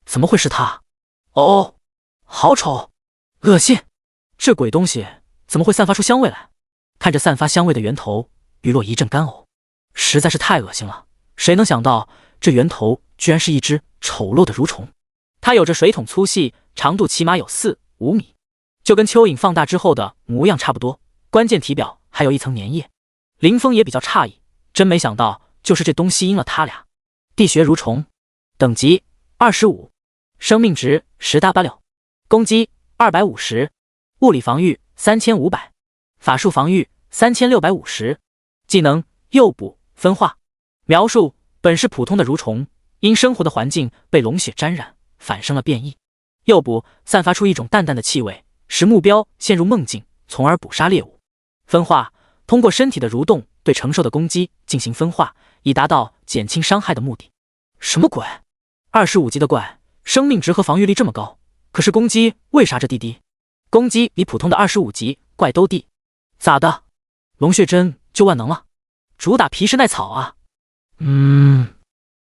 怎么会是它？哦，好丑，恶心！这鬼东西怎么会散发出香味来？看着散发香味的源头，雨落一阵干呕，实在是太恶心了。谁能想到这源头居然是一只丑陋的蠕虫？它有着水桶粗细，长度起码有4-5米，就跟蚯蚓放大之后的模样差不多。关键体表还有一层粘液。林峰也比较诧异，真没想到就是这东西阴了他俩。地穴蠕虫，等级25，生命值10W，攻击250，物理防御3500，法术防御3650，技能诱捕分化。描述：本是普通的蠕虫，因生活的环境被龙血沾染，反生了变异。诱捕散发出一种淡淡的气味，使目标陷入梦境，从而捕杀猎物。分化通过身体的蠕动对承受的攻击进行分化，以达到减轻伤害的目的。什么鬼？25级的怪，生命值和防御力这么高，可是攻击为啥这低低？攻击比普通的25级怪都低，咋的？龙血针就万能了？主打皮实耐草啊！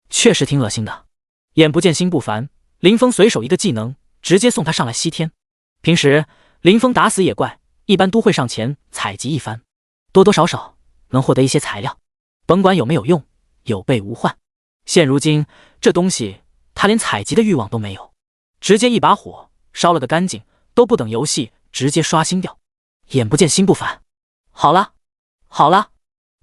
确实挺恶心的。眼不见心不烦，林峰随手一个技能，直接送他上来西天。平时林峰打死野怪，一般都会上前采集一番，多多少少能获得一些材料，甭管有没有用，有备无患。现如今这东西他连采集的欲望都没有，直接一把火烧了个干净，都不等游戏直接刷新掉。眼不见心不烦。好了好了，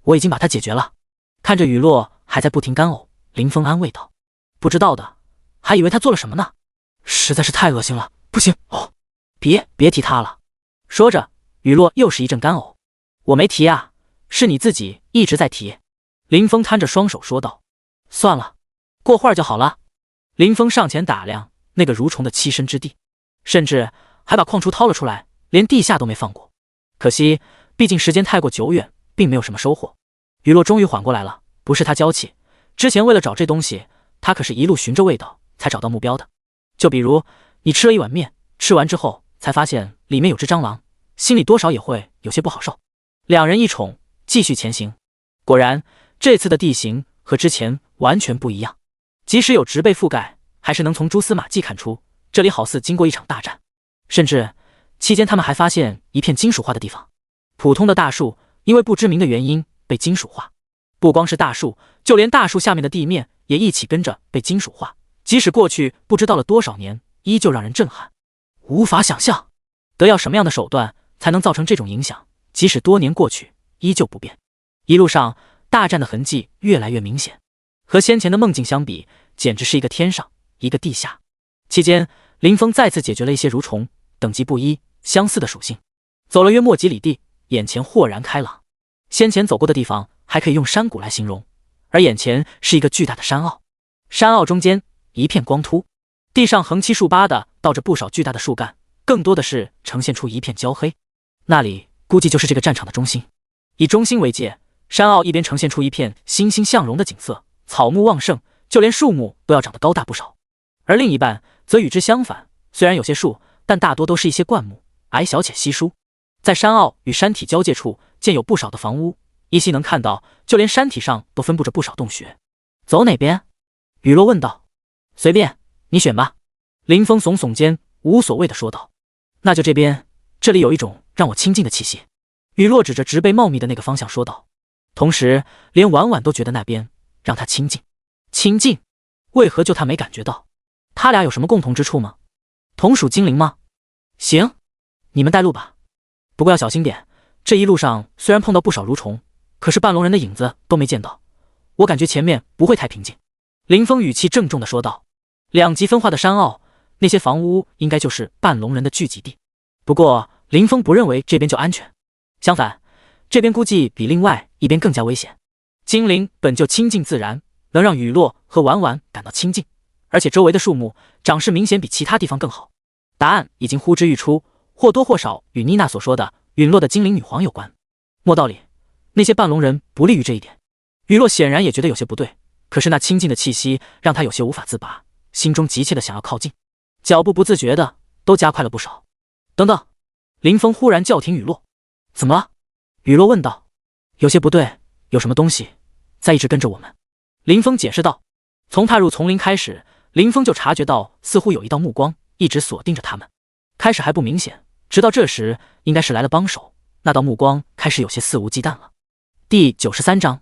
我已经把它解决了。看着雨落还在不停干呕，林峰安慰道，不知道的还以为他做了什么呢，实在是太恶心了，不行哦，别提他了。说着雨落又是一阵干呕。我没提啊，是你自己一直在提。林峰摊着双手说道。算了，过会儿就好了。林峰上前打量那个蠕虫的栖身之地，甚至还把矿出掏了出来，连地下都没放过。可惜毕竟时间太过久远，并没有什么收获。雨落终于缓过来了，不是他娇气，之前为了找这东西，他可是一路循着味道才找到目标的。就比如你吃了一碗面，吃完之后才发现里面有只蟑螂，心里多少也会有些不好受。两人一宠，继续前行。果然这次的地形和之前完全不一样，即使有植被覆盖，还是能从蛛丝马迹看出这里好似经过一场大战。甚至期间他们还发现一片金属化的地方，普通的大树因为不知名的原因被金属化。不光是大树，就连大树下面的地面也一起跟着被金属化，即使过去不知道了多少年，依旧让人震撼。无法想象得要什么样的手段才能造成这种影响，即使多年过去依旧不变。一路上大战的痕迹越来越明显，和先前的梦境相比，简直是一个天上一个地下。期间林峰再次解决了一些蠕虫，等级不一，相似的属性。走了约莫几里地，眼前豁然开朗。先前走过的地方还可以用山谷来形容，而眼前是一个巨大的山坳，山坳中间一片光秃，地上横七竖八的倒着不少巨大的树干，更多的是呈现出一片焦黑。那里估计就是这个战场的中心。以中心为界，山坳一边呈现出一片欣欣向荣的景色，草木旺盛，就连树木都要长得高大不少。而另一半则与之相反，虽然有些树，但大多都是一些灌木，矮小且稀疏。在山坳与山体交界处建有不少的房屋，依稀能看到就连山体上都分布着不少洞穴。走哪边？雨落问道。随便，你选吧。林峰耸耸肩，无所谓的说道。那就这边，这里有一种让我亲近的气息。雨落指着植被茂密的那个方向说道。同时连婉婉都觉得那边让他亲近。亲近？为何就他没感觉到？他俩有什么共同之处吗？同属精灵吗？行，你们带路吧，不过要小心点，这一路上虽然碰到不少蠕虫，可是半龙人的影子都没见到，我感觉前面不会太平静。林峰语气郑重地说道。两极分化的山坳，那些房屋应该就是半龙人的聚集地。不过林峰不认为这边就安全，相反，这边估计比另外一边更加危险。精灵本就亲近自然，能让雨落和婉婉感到亲近，而且周围的树木长势明显比其他地方更好。答案已经呼之欲出，或多或少与妮娜所说的陨落的精灵女皇有关。莫道里，那些半龙人不利于这一点。雨落显然也觉得有些不对，可是那亲近的气息让他有些无法自拔，心中急切的想要靠近，脚步不自觉的都加快了不少。等等！林峰忽然叫停雨落。怎么了？雨落问道。有些不对，有什么东西在一直跟着我们。林峰解释道。从踏入丛林开始，林峰就察觉到似乎有一道目光一直锁定着他们。开始还不明显，直到这时应该是来了帮手，那道目光开始有些肆无忌惮了。第93章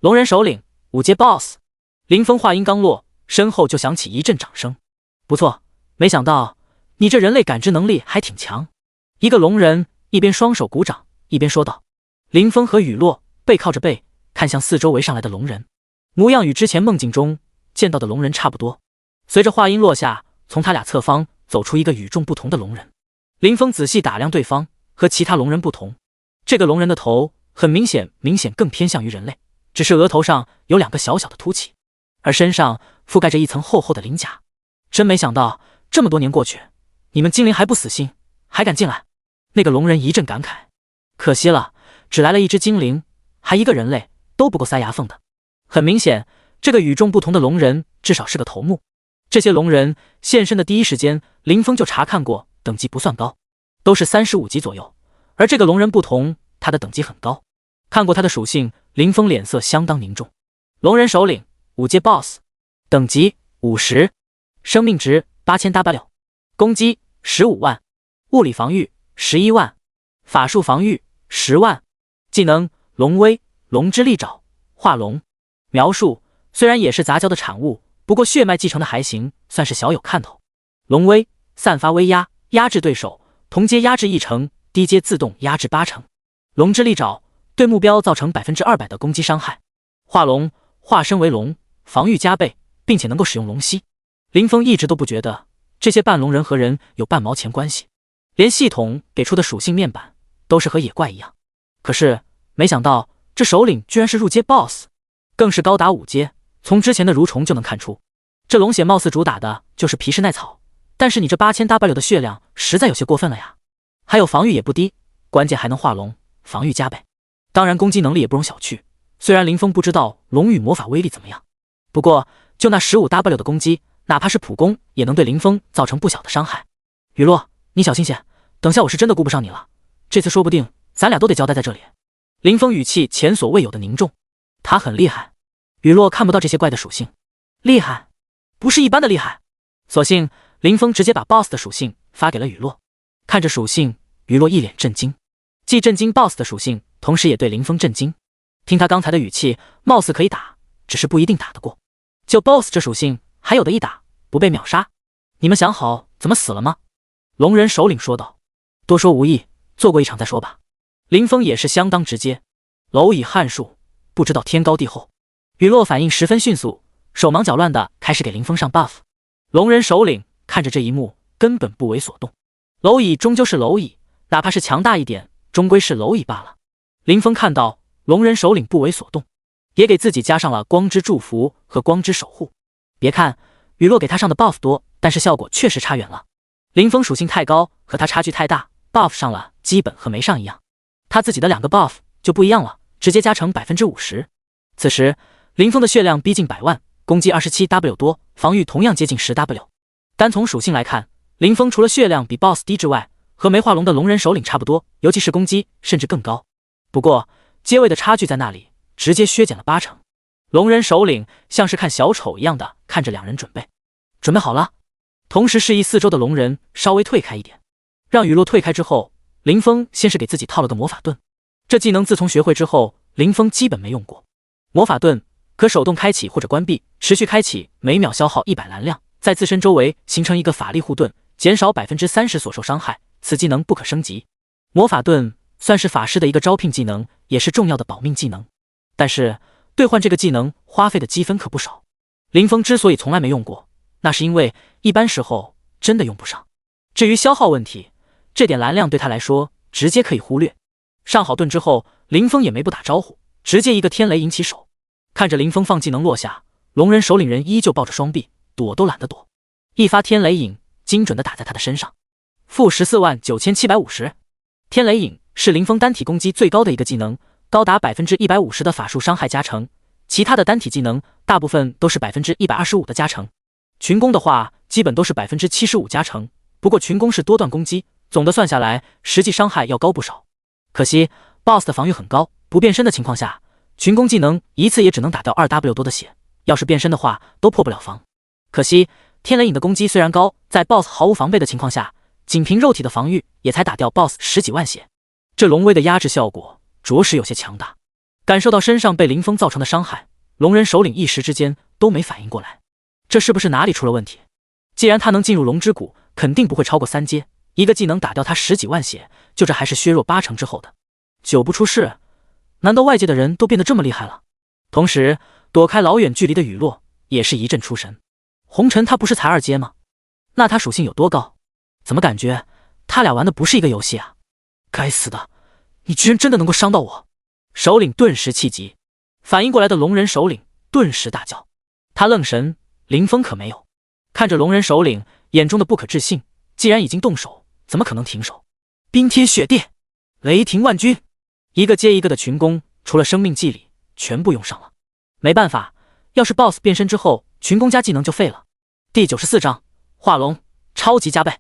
龙人首领5阶 BOSS。 林峰话音刚落，身后就响起一阵掌声。不错，没想到你这人类感知能力还挺强。一个龙人一边双手鼓掌一边说道。林峰和雨落背靠着背，看向四周围上来的龙人，模样与之前梦境中见到的龙人差不多。随着话音落下，从他俩侧方走出一个与众不同的龙人。林峰仔细打量对方，和其他龙人不同，这个龙人的头很明显更偏向于人类，只是额头上有2个小小的凸起，而身上覆盖着一层厚厚的鳞甲。真没想到这么多年过去，你们精灵还不死心，还敢进来。那个龙人一阵感慨，可惜了，只来了一只精灵，还一个人类都不够塞牙缝的。很明显，这个与众不同的龙人至少是个头目。这些龙人现身的第一时间，林峰就查看过，等级不算高，都是35级左右。而这个龙人不同，他的等级很高。看过他的属性，林峰脸色相当凝重。龙人首领5阶 BOSS， 等级50，生命值8000W， 攻击15万，物理防御11万，法术防御10万，技能龙威、龙之利爪、化龙。描述虽然也是杂交的产物，不过血脉继承的还行，算是小有看头。龙威散发威压，压制对手，同阶压制1成，低阶自动压制8成。龙之利爪对目标造成200%的攻击伤害。化龙化身为龙，防御加倍，并且能够使用龙息。林峰一直都不觉得这些半龙人和人有半毛钱关系，连系统给出的属性面板都是和野怪一样。可是没想到这首领居然是入阶 BOSS， 更是高达5阶。从之前的蠕虫就能看出，这龙血貌似主打的就是皮实耐草，但是你这8000W 的血量实在有些过分了呀。还有防御也不低，关键还能化龙，防御加倍，当然攻击能力也不容小觑。虽然林峰不知道龙羽魔法威力怎么样，不过就那15W 的攻击，哪怕是普攻也能对林峰造成不小的伤害。雨落，你小心些，等下我是真的顾不上你了，这次说不定咱俩都得交代在这里。林峰语气前所未有的凝重。他很厉害。雨落看不到这些怪的属性，厉害，不是一般的厉害。索性林峰直接把 BOSS 的属性发给了雨落。看着属性，雨落一脸震惊，既震惊 BOSS 的属性，同时也对林峰震惊。听他刚才的语气，貌似可以打，只是不一定打得过。就 BOSS 这属性，还有的一打，不被秒杀。你们想好怎么死了吗？龙人首领说道。多说无益，做过一场再说吧。林峰也是相当直接。蝼蚁撼树，不知道天高地厚。雨落反应十分迅速，手忙脚乱的开始给林峰上 buff。龙人首领看着这一幕，根本不为所动。蝼蚁终究是蝼蚁，哪怕是强大一点，终归是蝼蚁罢了。林峰看到龙人首领不为所动，也给自己加上了光之祝福和光之守护。别看雨落给他上的 buff 多，但是效果确实差远了。林峰属性太高，和他差距太大， buff 上了基本和没上一样。他自己的2个 buff 就不一样了，直接加成 50%。 此时林峰的血量逼近100万，攻击 27W 多，防御同样接近 10W。 单从属性来看，林峰除了血量比 BOSS 低之外，和没化龙的龙人首领差不多，尤其是攻击甚至更高。不过阶位的差距在那里，直接削减了8成。龙人首领像是看小丑一样的看着2人准备好了，同时示意四周的龙人稍微退开一点。让雨落退开之后，林峰先是给自己套了个魔法盾。这技能自从学会之后，林峰基本没用过。魔法盾可手动开启或者关闭，持续开启，每秒消耗100蓝量，在自身周围形成一个法力护盾，减少30%所受伤害。此技能不可升级。魔法盾算是法师的一个招聘技能，也是重要的保命技能。但是兑换这个技能花费的积分可不少。林峰之所以从来没用过，那是因为一般时候真的用不上。至于消耗问题，这点蓝量对他来说直接可以忽略。上好盾之后，林峰也没不打招呼，直接一个天雷引起手。看着林峰放技能落下，龙人首领人依旧抱着双臂，躲都懒得躲。一发天雷影精准地打在他的身上。负149750。天雷影是林峰单体攻击最高的一个技能，高达150%的法术伤害加成，其他的单体技能大部分都是125%的加成。群攻的话基本都是75%加成，不过群攻是多段攻击，总的算下来实际伤害要高不少。可惜 BOSS 的防御很高，不变身的情况下，群攻技能一次也只能打掉 2W 多的血，要是变身的话都破不了防。可惜天雷影的攻击虽然高，在 BOSS 毫无防备的情况下，仅凭肉体的防御也才打掉 BOSS 10几万血，这龙威的压制效果着实有些强大。感受到身上被林峰造成的伤害，龙人首领一时之间都没反应过来，这是不是哪里出了问题？既然他能进入龙之谷，肯定不会超过3阶，一个技能打掉他10几万血，就这还是削弱80%之后的，久不出事，难道外界的人都变得这么厉害了？同时躲开老远距离的雨落也是一阵出神。红尘他不是才2阶吗？那他属性有多高？怎么感觉他俩玩的不是一个游戏啊？该死的，你居然真的能够伤到我！首领顿时气急，反应过来的龙人首领顿时大叫。他愣神，林峰可没有。看着龙人首领眼中的不可置信，既然已经动手，怎么可能停手？冰天雪地，雷霆万钧，一个接一个的群攻，除了生命祭礼全部用上了。没办法，要是 BOSS 变身之后群攻加技能就废了。第94章化龙超级加倍。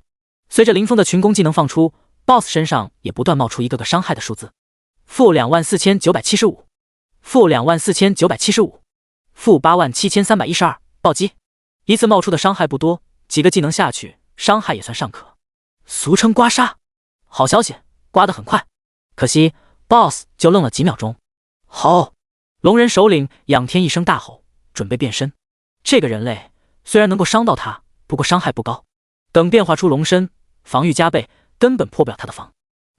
随着林峰的群攻技能放出， BOSS 身上也不断冒出一个个伤害的数字。负24975，负24975，负87312，暴击。一次冒出的伤害不多，几个技能下去，伤害也算尚可，俗称刮痧。好消息，刮得很快。可惜 BOSS 就愣了几秒钟。吼！龙人首领仰天一声大吼，准备变身。这个人类虽然能够伤到他，不过伤害不高，等变化出龙身，防御加倍，根本破不了他的防。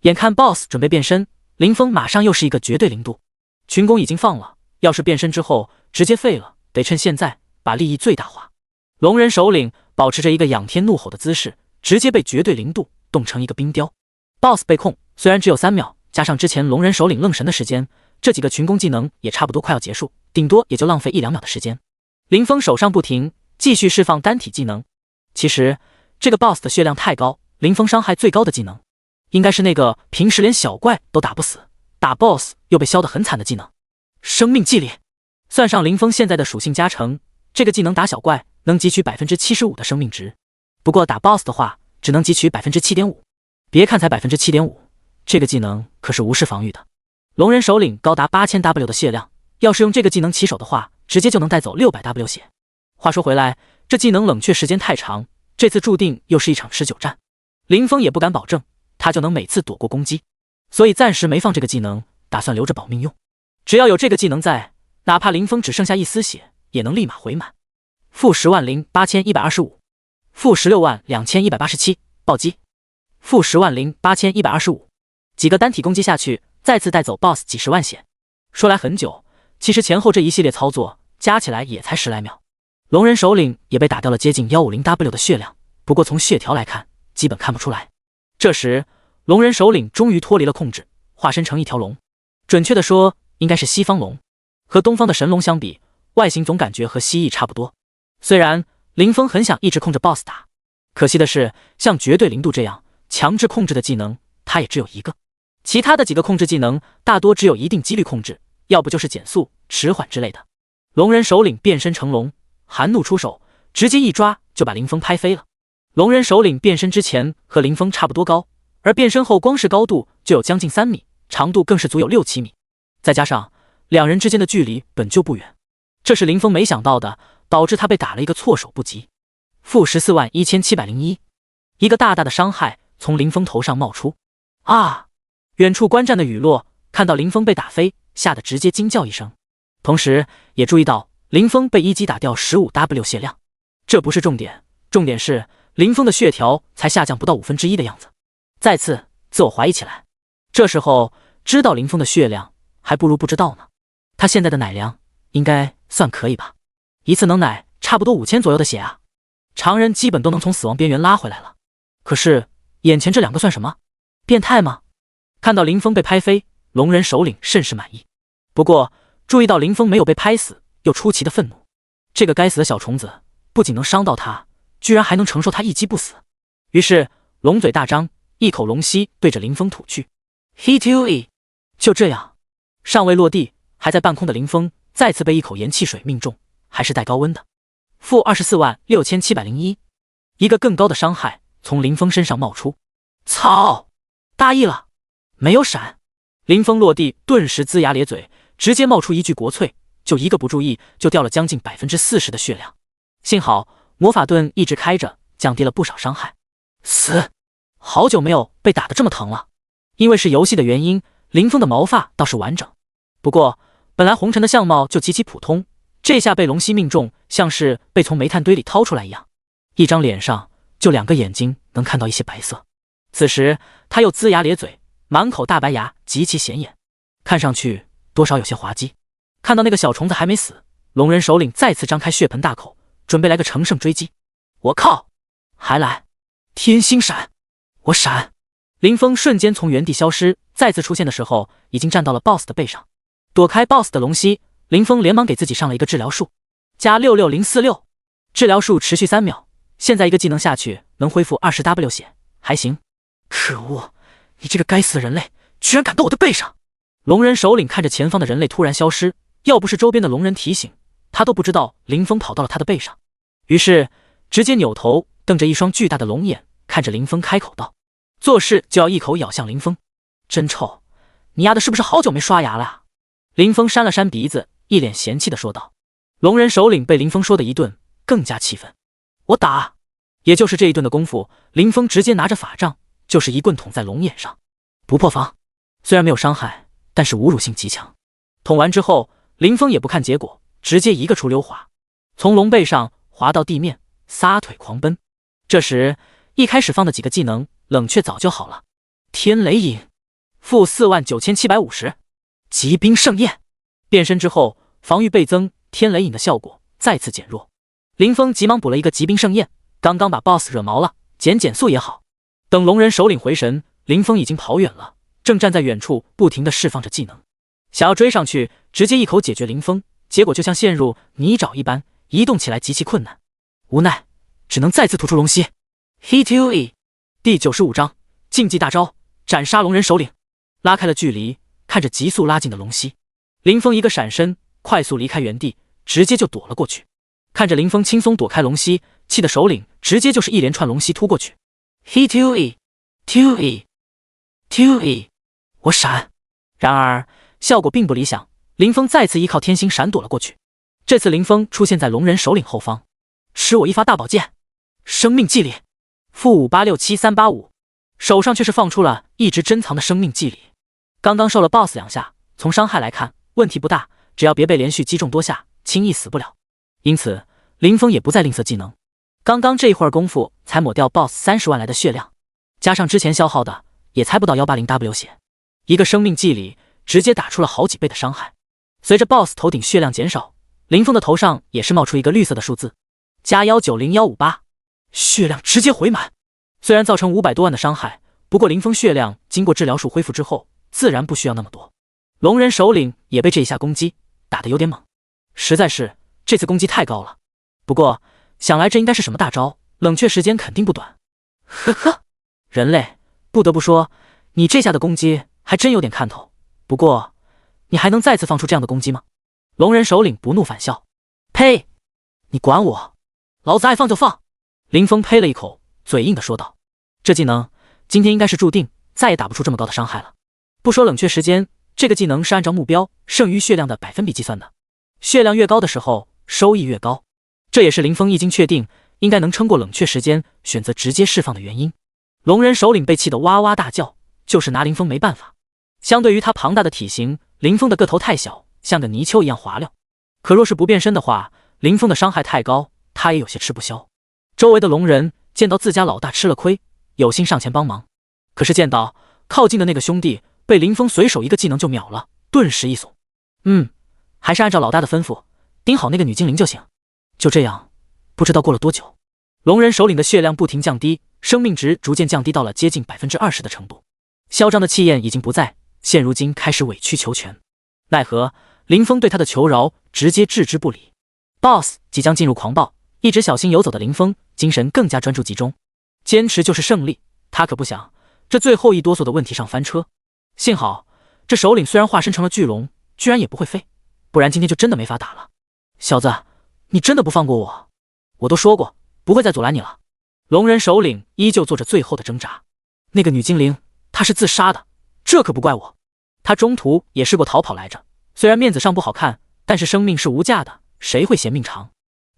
眼看 BOSS 准备变身，林峰马上又是一个绝对0度。群攻已经放了，要是变身之后直接废了，得趁现在把利益最大化。龙人首领保持着一个仰天怒吼的姿势，直接被绝对0度冻成一个冰雕。 BOSS 被控虽然只有3秒，加上之前龙人首领愣神的时间，这几个群攻技能也差不多快要结束，顶多也就浪费1-2秒的时间。林峰手上不停，继续释放单体技能。其实这个 BOSS 的血量太高，林峰伤害最高的技能应该是那个平时连小怪都打不死，打 BOSS 又被削得很惨的技能生命祭礼。算上林峰现在的属性加成，这个技能打小怪能汲取 75% 的生命值，不过打 BOSS 的话只能汲取 7.5%。 别看才 7.5%， 这个技能可是无视防御的。龙人首领高达 8000W 的血量，要是用这个技能起手的话，直接就能带走 600W 血。话说回来，这技能冷却时间太长，这次注定又是一场持久战。林峰也不敢保证他就能每次躲过攻击，所以暂时没放这个技能，打算留着保命用。只要有这个技能在，哪怕林峰只剩下1丝血，也能立马回满。负108125，负162187，暴击。负108125，几个单体攻击下去，再次带走 BOSS 几十万血。说来很久，其实前后这一系列操作加起来也才10来秒。龙人首领也被打掉了接近 150W 的血量，不过从血条来看，基本看不出来。这时龙人首领终于脱离了控制，化身成一条龙，准确的说应该是西方龙。和东方的神龙相比，外形总感觉和蜥蜴差不多。虽然林峰很想一直控制 BOSS 打，可惜的是像绝对0度这样强制控制的技能他也只有一个，其他的几个控制技能大多只有一定几率控制，要不就是减速、迟缓之类的。龙人首领变身成龙，含怒出手，直接一抓就把林峰拍飞了。龙人首领变身之前和林峰差不多高，而变身后光是高度就有将近3米，长度更是足有6-7米，再加上两人之间的距离本就不远，这是林峰没想到的，导致他被打了一个措手不及。负141701，一个大大的伤害从林峰头上冒出。啊！远处观战的雨落看到林峰被打飞，吓得直接惊叫一声，同时也注意到林峰被一击打掉 15W 血量。这不是重点，重点是林峰的血条才下降不到1/5的样子，再次自我怀疑起来。这时候知道林峰的血量还不如不知道呢。他现在的奶量应该算可以吧，一次能奶差不多5000左右的血啊，常人基本都能从死亡边缘拉回来了。可是眼前这2个算什么？变态吗？看到林峰被拍飞，龙人首领甚是满意。不过注意到林峰没有被拍死，又出奇的愤怒。这个该死的小虫子不仅能伤到他，居然还能承受他一击不死。于是龙嘴大张，一口龙息对着林峰吐去。Hit you e！ 就这样，尚未落地还在半空的林峰再次被一口盐汽水命中，还是带高温的。-246701，一个更高的伤害从林峰身上冒出。操！大意了，没有闪。林峰落地顿时龇牙咧嘴，直接冒出一句国粹，就一个不注意就掉了将近 40% 的血量。幸好魔法盾一直开着，降低了不少伤害。死！好久没有被打得这么疼了。因为是游戏的原因，林峰的毛发倒是完整。不过本来红尘的相貌就极其普通，这下被龙息命中，像是被从煤炭堆里掏出来一样，一张脸上就2个眼睛能看到一些白色。此时他又龇牙咧嘴，满口大白牙，极其显眼，看上去多少有些滑稽。看到那个小虫子还没死，龙人首领再次张开血盆大口，准备来个乘胜追击。我靠，还来！天星闪！我闪！林峰瞬间从原地消失，再次出现的时候已经站到了 BOSS 的背上。躲开 BOSS 的龙息，林峰连忙给自己上了一个治疗术，加66046，治疗术持续3秒，现在一个技能下去能恢复 20W 血，还行。可恶，你这个该死的人类，居然敢到我的背上！龙人首领看着前方的人类突然消失，要不是周边的龙人提醒，他都不知道林峰跑到了他的背上，于是直接扭头瞪着一双巨大的龙眼看着林峰，开口道，做事就要一口咬向林峰。真臭，你丫的是不是好久没刷牙了啊？林峰扇了扇鼻子，一脸嫌弃的说道。龙人首领被林峰说的一顿，更加气愤。我打！也就是这一顿的功夫，林峰直接拿着法杖就是一棍捅在龙眼上，不破防。虽然没有伤害，但是侮辱性极强。捅完之后，林峰也不看结果，直接一个出溜滑，从龙背上滑到地面，撒腿狂奔。这时一开始放的几个技能冷却早就好了。天雷影-49750，疾兵盛宴。变身之后防御倍增，天雷影的效果再次减弱。林峰急忙补了一个疾兵盛宴，刚刚把 BOSS 惹毛了，减速也好。等龙人首领回神，林峰已经跑远了，正站在远处不停地释放着技能，想要追上去直接一口解决林峰，结果就像陷入泥沼一般，移动起来极其困难。无奈只能再次吐出龙息。Hit you e！ 第95章竞技大招，斩杀龙人首领。拉开了距离，看着急速拉近的龙息，林峰一个闪身，快速离开原地，直接就躲了过去。看着林峰轻松躲开龙息，气的首领直接就是一连串龙息突过去。Hit you e！ 2 e！ 2 e！ 我闪。然而效果并不理想，林峰再次依靠天星闪躲了过去。这次林峰出现在龙人首领后方，吃我一发大宝剑，生命祭礼-5867385，手上却是放出了一直珍藏的生命祭礼。刚刚受了 BOSS 2下，从伤害来看问题不大，只要别被连续击中多下，轻易死不了。因此林峰也不再吝啬技能，刚刚这一会儿功夫才抹掉 BOSS 30万来的血量，加上之前消耗的也才不到 180W 血，一个生命祭礼直接打出了好几倍的伤害。随着 BOSS 头顶血量减少，林峰的头上也是冒出一个绿色的数字，加190158，血量直接回满。虽然造成500多万的伤害，不过林峰血量经过治疗术恢复之后，自然不需要那么多。龙人首领也被这一下攻击打得有点猛，实在是这次攻击太高了。不过想来这应该是什么大招，冷却时间肯定不短。呵呵，人类，不得不说你这下的攻击还真有点看头，不过你还能再次放出这样的攻击吗？龙人首领不怒反笑。呸，你管我，老子爱放就放。林峰呸了一口，嘴硬的说道。这技能今天应该是注定再也打不出这么高的伤害了。不说冷却时间，这个技能是按照目标剩余血量的1%计算的，血量越高的时候收益越高，这也是林峰一经确定应该能撑过冷却时间，选择直接释放的原因。龙人首领被气得哇哇大叫，就是拿林峰没办法。相对于他庞大的体型，林峰的个头太小，像个泥鳅一样滑溜。可若是不变身的话，林峰的伤害太高，他也有些吃不消。周围的龙人见到自家老大吃了亏，有心上前帮忙，可是见到靠近的那个兄弟被林峰随手一个技能就秒了，顿时一怂。还是按照老大的吩咐，盯好那个女精灵就行。就这样，不知道过了多久，龙人首领的血量不停降低，生命值逐渐降低到了接近 20% 的程度。嚣张的气焰已经不在，现如今开始委曲求全。奈何林峰对他的求饶直接置之不理。BOSS 即将进入狂暴，一直小心游走的林峰精神更加专注集中，坚持就是胜利。他可不想这最后一哆嗦的问题上翻车。幸好这首领虽然化身成了巨龙，居然也不会飞，不然今天就真的没法打了。小子，你真的不放过我？我都说过不会再阻拦你了。龙人首领依旧做着最后的挣扎。那个女精灵她是自杀的，这可不怪我。她中途也试过逃跑来着，虽然面子上不好看，但是生命是无价的，谁会嫌命长？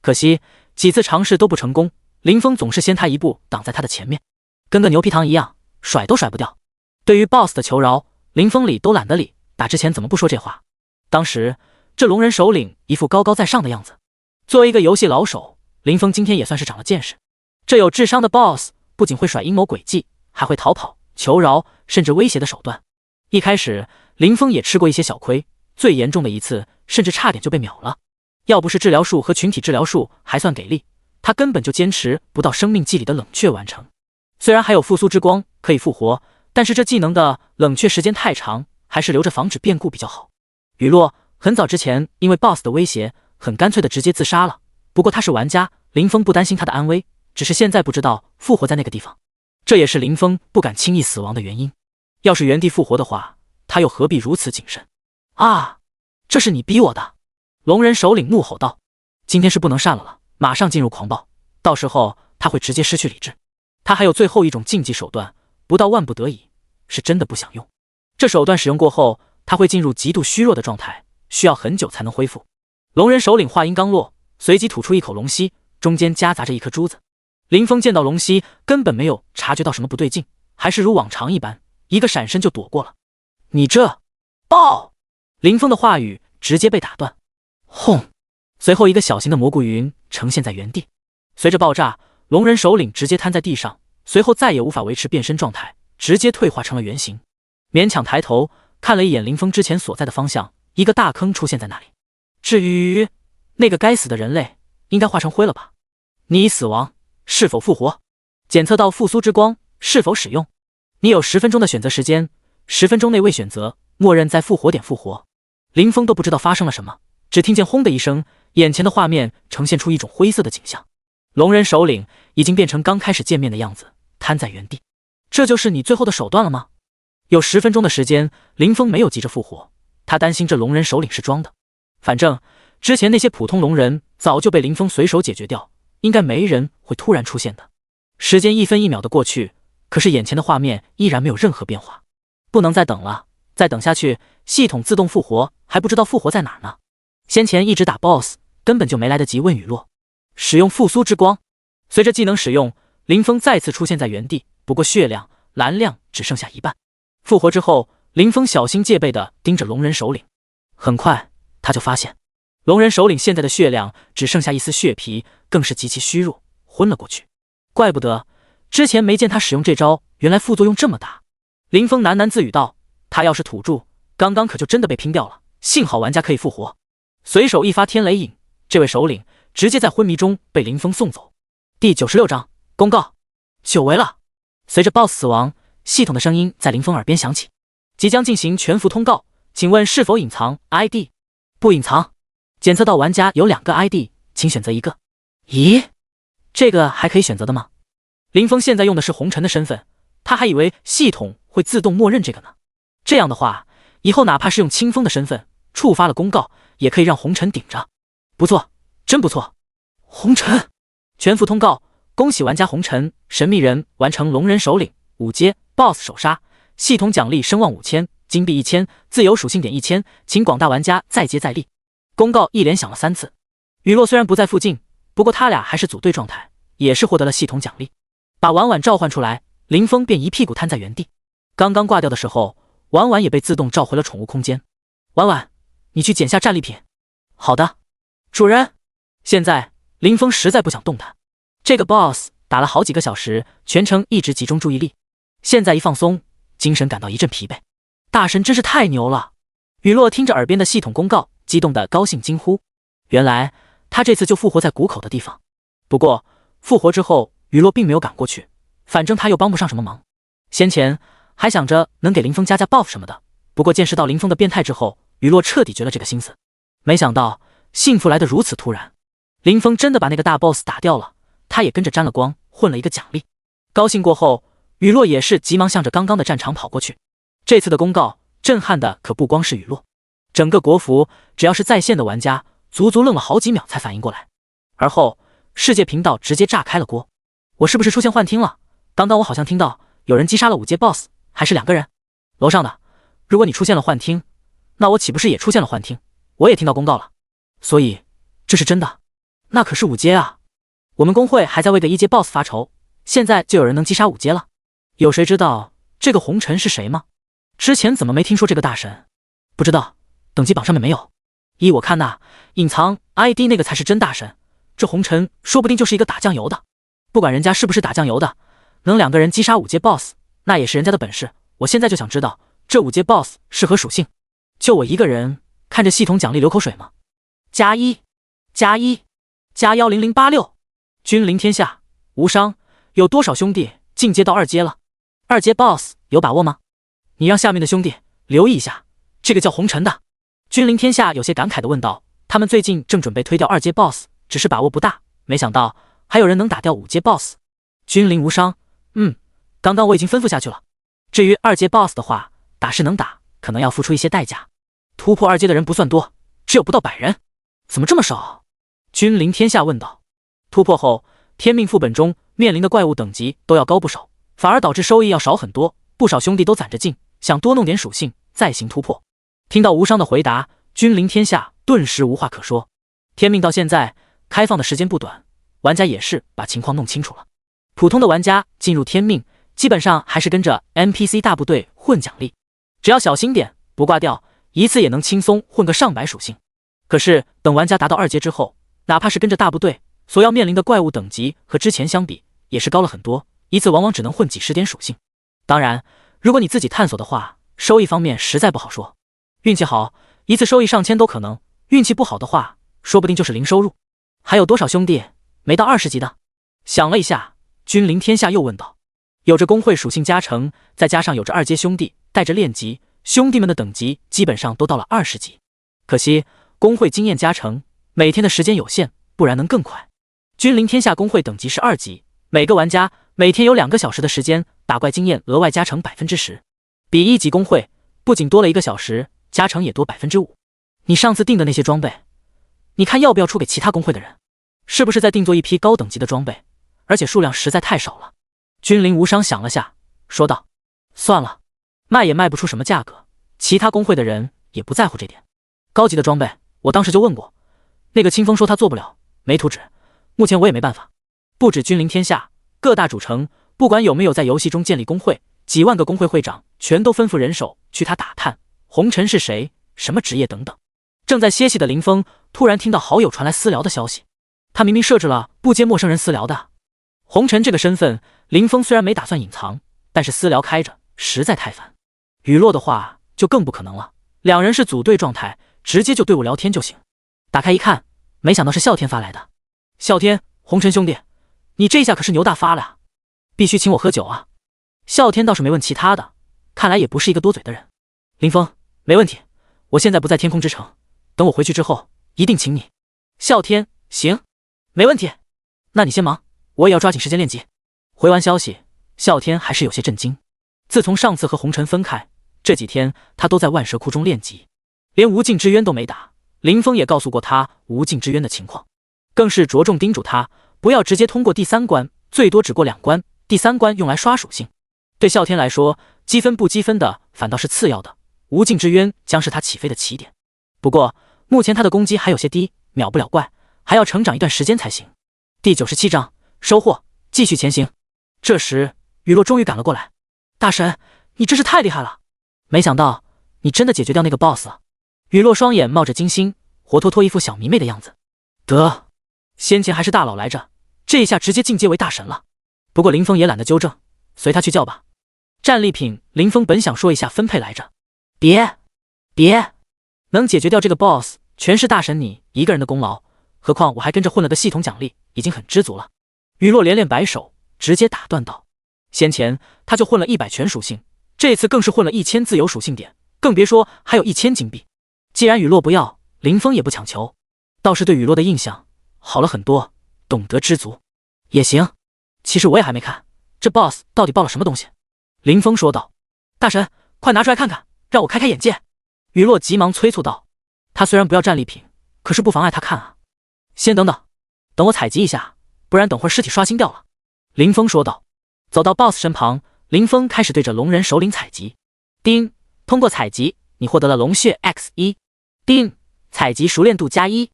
可惜几次尝试都不成功，林峰总是先他一步挡在他的前面，跟个牛皮糖一样，甩都甩不掉。对于 BOSS 的求饶，林峰理都懒得理，打之前怎么不说这话？当时这龙人首领一副高高在上的样子。作为一个游戏老手，林峰今天也算是长了见识。这有智商的 BOSS 不仅会耍阴谋诡计，还会逃跑、求饶，甚至威胁的手段。一开始林峰也吃过一些小亏，最严重的一次甚至差点就被秒了。要不是治疗术和群体治疗术还算给力，他根本就坚持不到生命技里的冷却完成。虽然还有复苏之光可以复活，但是这技能的冷却时间太长，还是留着防止变故比较好。雨落很早之前因为 BOSS 的威胁，很干脆的直接自杀了。不过他是玩家，林峰不担心他的安危，只是现在不知道复活在那个地方，这也是林峰不敢轻易死亡的原因。要是原地复活的话，他又何必如此谨慎？啊，这是你逼我的！龙人首领怒吼道：“今天是不能善了，马上进入狂暴，到时候他会直接失去理智。他还有最后一种禁忌手段，不到万不得已，是真的不想用。这手段使用过后，他会进入极度虚弱的状态，需要很久才能恢复。”龙人首领话音刚落，随即吐出一口龙息，中间夹杂着一颗珠子。林峰见到龙息，根本没有察觉到什么不对劲，还是如往常一般，一个闪身就躲过了。你这爆！林峰的话语直接被打断。轰！随后一个小型的蘑菇云呈现在原地，随着爆炸，龙人首领直接瘫在地上，随后再也无法维持变身状态，直接退化成了原形。勉强抬头看了一眼林峰之前所在的方向，一个大坑出现在那里。至于那个该死的人类，应该化成灰了吧？你已死亡，是否复活？检测到复苏之光，是否使用？你有10分钟的选择时间，10分钟内未选择，默认在复活点复活。林峰都不知道发生了什么，只听见轰的一声，眼前的画面呈现出一种灰色的景象。龙人首领已经变成刚开始见面的样子，瘫在原地。这就是你最后的手段了吗？有10分钟的时间，林峰没有急着复活，他担心这龙人首领是装的。反正之前那些普通龙人早就被林峰随手解决掉，应该没人会突然出现的。时间1分1秒的过去，可是眼前的画面依然没有任何变化。不能再等了，再等下去系统自动复活，还不知道复活在哪儿呢。先前一直打 BOSS， 根本就没来得及问雨落。使用复苏之光，随着技能使用，林峰再次出现在原地，不过血量、蓝量只剩下一半。复活之后，林峰小心戒备地盯着龙人首领。很快他就发现，龙人首领现在的血量只剩下一丝血皮，更是极其虚弱，昏了过去。怪不得之前没见他使用这招，原来副作用这么大。林峰喃喃自语道：“他要是土著，刚刚可就真的被拼掉了。幸好玩家可以复活。”随手一发天雷影，这位首领直接在昏迷中被林峰送走。第96章公告：久违了。随着 BOSS 死亡，系统的声音在林峰耳边响起：“即将进行全服通告，请问是否隐藏 ID？ 不隐藏。检测到玩家有2个 ID， 请选择一个。”咦，这个还可以选择的吗？林峰现在用的是红尘的身份，他还以为系统会自动默认这个呢。这样的话，以后哪怕是用清风的身份触发了公告，也可以让红尘顶着。不错，真不错。红尘全服通告，恭喜玩家红尘神秘人完成龙人首领5阶 BOSS 首杀，系统奖励声望5000，金币1000，自由属性点1000，请广大玩家再接再厉。公告一连响了3次。雨落虽然不在附近，不过他俩还是组队状态，也是获得了系统奖励。把婉婉召唤出来，林峰便一屁股瘫在原地。刚刚挂掉的时候，婉婉也被自动召回了宠物空间。婉婉，你去捡下战利品。好的，主人。现在林峰实在不想动弹，这个 BOSS 打了好几个小时，全程一直集中注意力，现在一放松，精神感到一阵疲惫。大神真是太牛了！雨落听着耳边的系统公告，激动的高兴惊呼。原来他这次就复活在谷口的地方。不过复活之后，雨落并没有赶过去，反正他又帮不上什么忙。先前还想着能给林峰加 buff 什么的，不过见识到林峰的变态之后，雨落彻底绝了这个心思。没想到幸福来得如此突然，林峰真的把那个大 boss 打掉了，他也跟着沾了光，混了一个奖励。高兴过后，雨落也是急忙向着刚刚的战场跑过去。这次的公告震撼的可不光是雨落，整个国服只要是在线的玩家，足足愣了好几秒才反应过来。而后世界频道直接炸开了锅，我是不是出现幻听了？刚刚我好像听到有人击杀了5阶 boss， 还是2个人。楼上的，如果你出现了幻听，那我岂不是也出现了幻听？我也听到公告了，所以这是真的。那可是5阶啊！我们公会还在为个1阶 boss 发愁，现在就有人能击杀5阶了。有谁知道这个红尘是谁吗？之前怎么没听说这个大神？不知道，等级榜上面没有。依我看呐，隐藏 ID 那个才是真大神，这红尘说不定就是一个打酱油的。不管人家是不是打酱油的，能2个人击杀5阶 boss， 那也是人家的本事。我现在就想知道这5阶 boss 是何属性。就我一个人看着系统奖励流口水吗？加1加1086，君临天下无伤。有多少兄弟进阶到2阶了？2阶 boss 有把握吗？你让下面的兄弟留意一下，这个叫红尘的。君临天下有些感慨地问道，他们最近正准备推掉2阶 boss， 只是把握不大，没想到还有人能打掉5阶 boss。 君临无伤，刚刚我已经吩咐下去了。至于2阶 boss 的话，打是能打，可能要付出一些代价。突破2阶的人不算多，只有不到100人。怎么这么少？君临天下问道。突破后，天命副本中面临的怪物等级都要高不少，反而导致收益要少很多，不少兄弟都攒着劲，想多弄点属性再行突破。听到无伤的回答，君临天下顿时无话可说。天命到现在开放的时间不短，玩家也是把情况弄清楚了。普通的玩家进入天命，基本上还是跟着 NPC 大部队混奖励，只要小心点，不挂掉，一次也能轻松混个上百属性。可是等玩家达到2阶之后，哪怕是跟着大部队，所要面临的怪物等级和之前相比也是高了很多，一次往往只能混几十点属性。当然，如果你自己探索的话，收益方面实在不好说。运气好，一次收益上千都可能；运气不好的话，说不定就是零收入。还有多少兄弟没到20级的？想了一下，君临天下又问道。有着工会属性加成，再加上有着2阶兄弟带着练级，兄弟们的等级基本上都到了20级。可惜工会经验加成，每天的时间有限，不然能更快。君临天下工会等级是2级，每个玩家每天有2个小时的时间打怪，经验额外加成 10%， 比1级工会不仅多了1个小时，加成也多 5%。 你上次订的那些装备，你看要不要出给其他工会的人？是不是再定做一批高等级的装备？而且数量实在太少了。君临无伤想了下，说道：算了，卖也卖不出什么价格，其他工会的人也不在乎这点。高级的装备我当时就问过，那个清风说他做不了，没图纸，目前我也没办法。不止君临天下，各大主城不管有没有在游戏中建立工会，几万个工会会长全都吩咐人手去他打探红尘是谁，什么职业等等。正在歇息的林峰突然听到好友传来私聊的消息，他明明设置了不接陌生人私聊的。红尘这个身份，林峰虽然没打算隐藏，但是私聊开着实在太烦。雨落的话就更不可能了，2人是组队状态，直接就队伍聊天就行。打开一看，没想到是啸天发来的。啸天，红尘兄弟，你这下可是牛大发了啊，必须请我喝酒啊。啸天倒是没问其他的，看来也不是一个多嘴的人。林峰，没问题，我现在不在天空之城，等我回去之后一定请你。啸天，行，没问题，那你先忙，我也要抓紧时间练级。回完消息，啸天还是有些震惊。自从上次和红尘分开，这几天他都在万蛇窟中练级，连无尽之渊都没打。林峰也告诉过他无尽之渊的情况，更是着重叮嘱他不要直接通过第3关，最多只过2关，第3关用来刷属性。对啸天来说，积分不积分的反倒是次要的，无尽之渊将是他起飞的起点。不过目前他的攻击还有些低，秒不了怪，还要成长一段时间才行。第97章收获，继续前行。这时雨落终于赶了过来。大神，你真是太厉害了，没想到你真的解决掉那个 BOSS 了。雨落双眼冒着金星，活脱脱一副小迷妹的样子。得，先前还是大佬来着，这一下直接进阶为大神了。不过林峰也懒得纠正，随他去叫吧。战利品林峰本想说一下分配来着，别，能解决掉这个 BOSS 全是大神你一个人的功劳，何况我还跟着混了个系统奖励，已经很知足了。雨落连连摆手，直接打断道：先前他就混了100全属性，这次更是混了1000自由属性点，更别说还有1000金币。既然雨落不要，林峰也不强求，倒是对雨落的印象好了很多，懂得知足也行。其实我也还没看这 BOSS 到底爆了什么东西。林峰说道：大神，快拿出来看看，让我开开眼界。雨落急忙催促道：他虽然不要战利品，可是不妨碍他看啊。先等等，等我采集一下，不然等会儿尸体刷新掉了。林峰说道。走到 BOSS 身旁，林峰开始对着龙人首领采集。叮，通过采集，你获得了龙血 X1。叮，采集熟练度+1。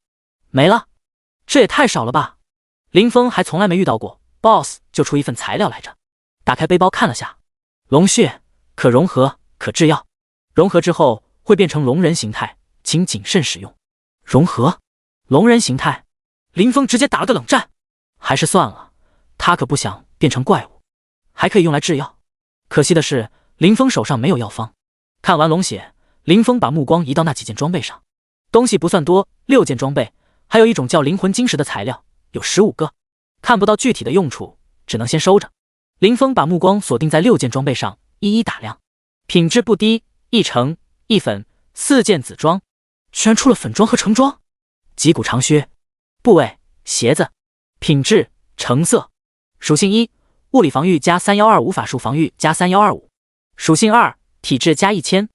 没了，这也太少了吧。林峰还从来没遇到过 BOSS 就出一份材料来着。打开背包看了下，龙血可融合，可制药，融合之后会变成龙人形态，请谨慎使用。融合龙人形态，林峰直接打了个冷战。还是算了，他可不想变成怪物。还可以用来制药，可惜的是林峰手上没有药方。看完龙血，林峰把目光移到那几件装备上，东西不算多，6件装备，还有一种叫灵魂晶石的材料，有15个，看不到具体的用处，只能先收着。林峰把目光锁定在6件装备上，一一打量，品质不低，一橙一粉4件紫装，居然出了粉装和橙装。脊骨长靴，部位鞋子，品质橙色，属性1物理防御加3125，法术防御加3125，属性2体质加1000，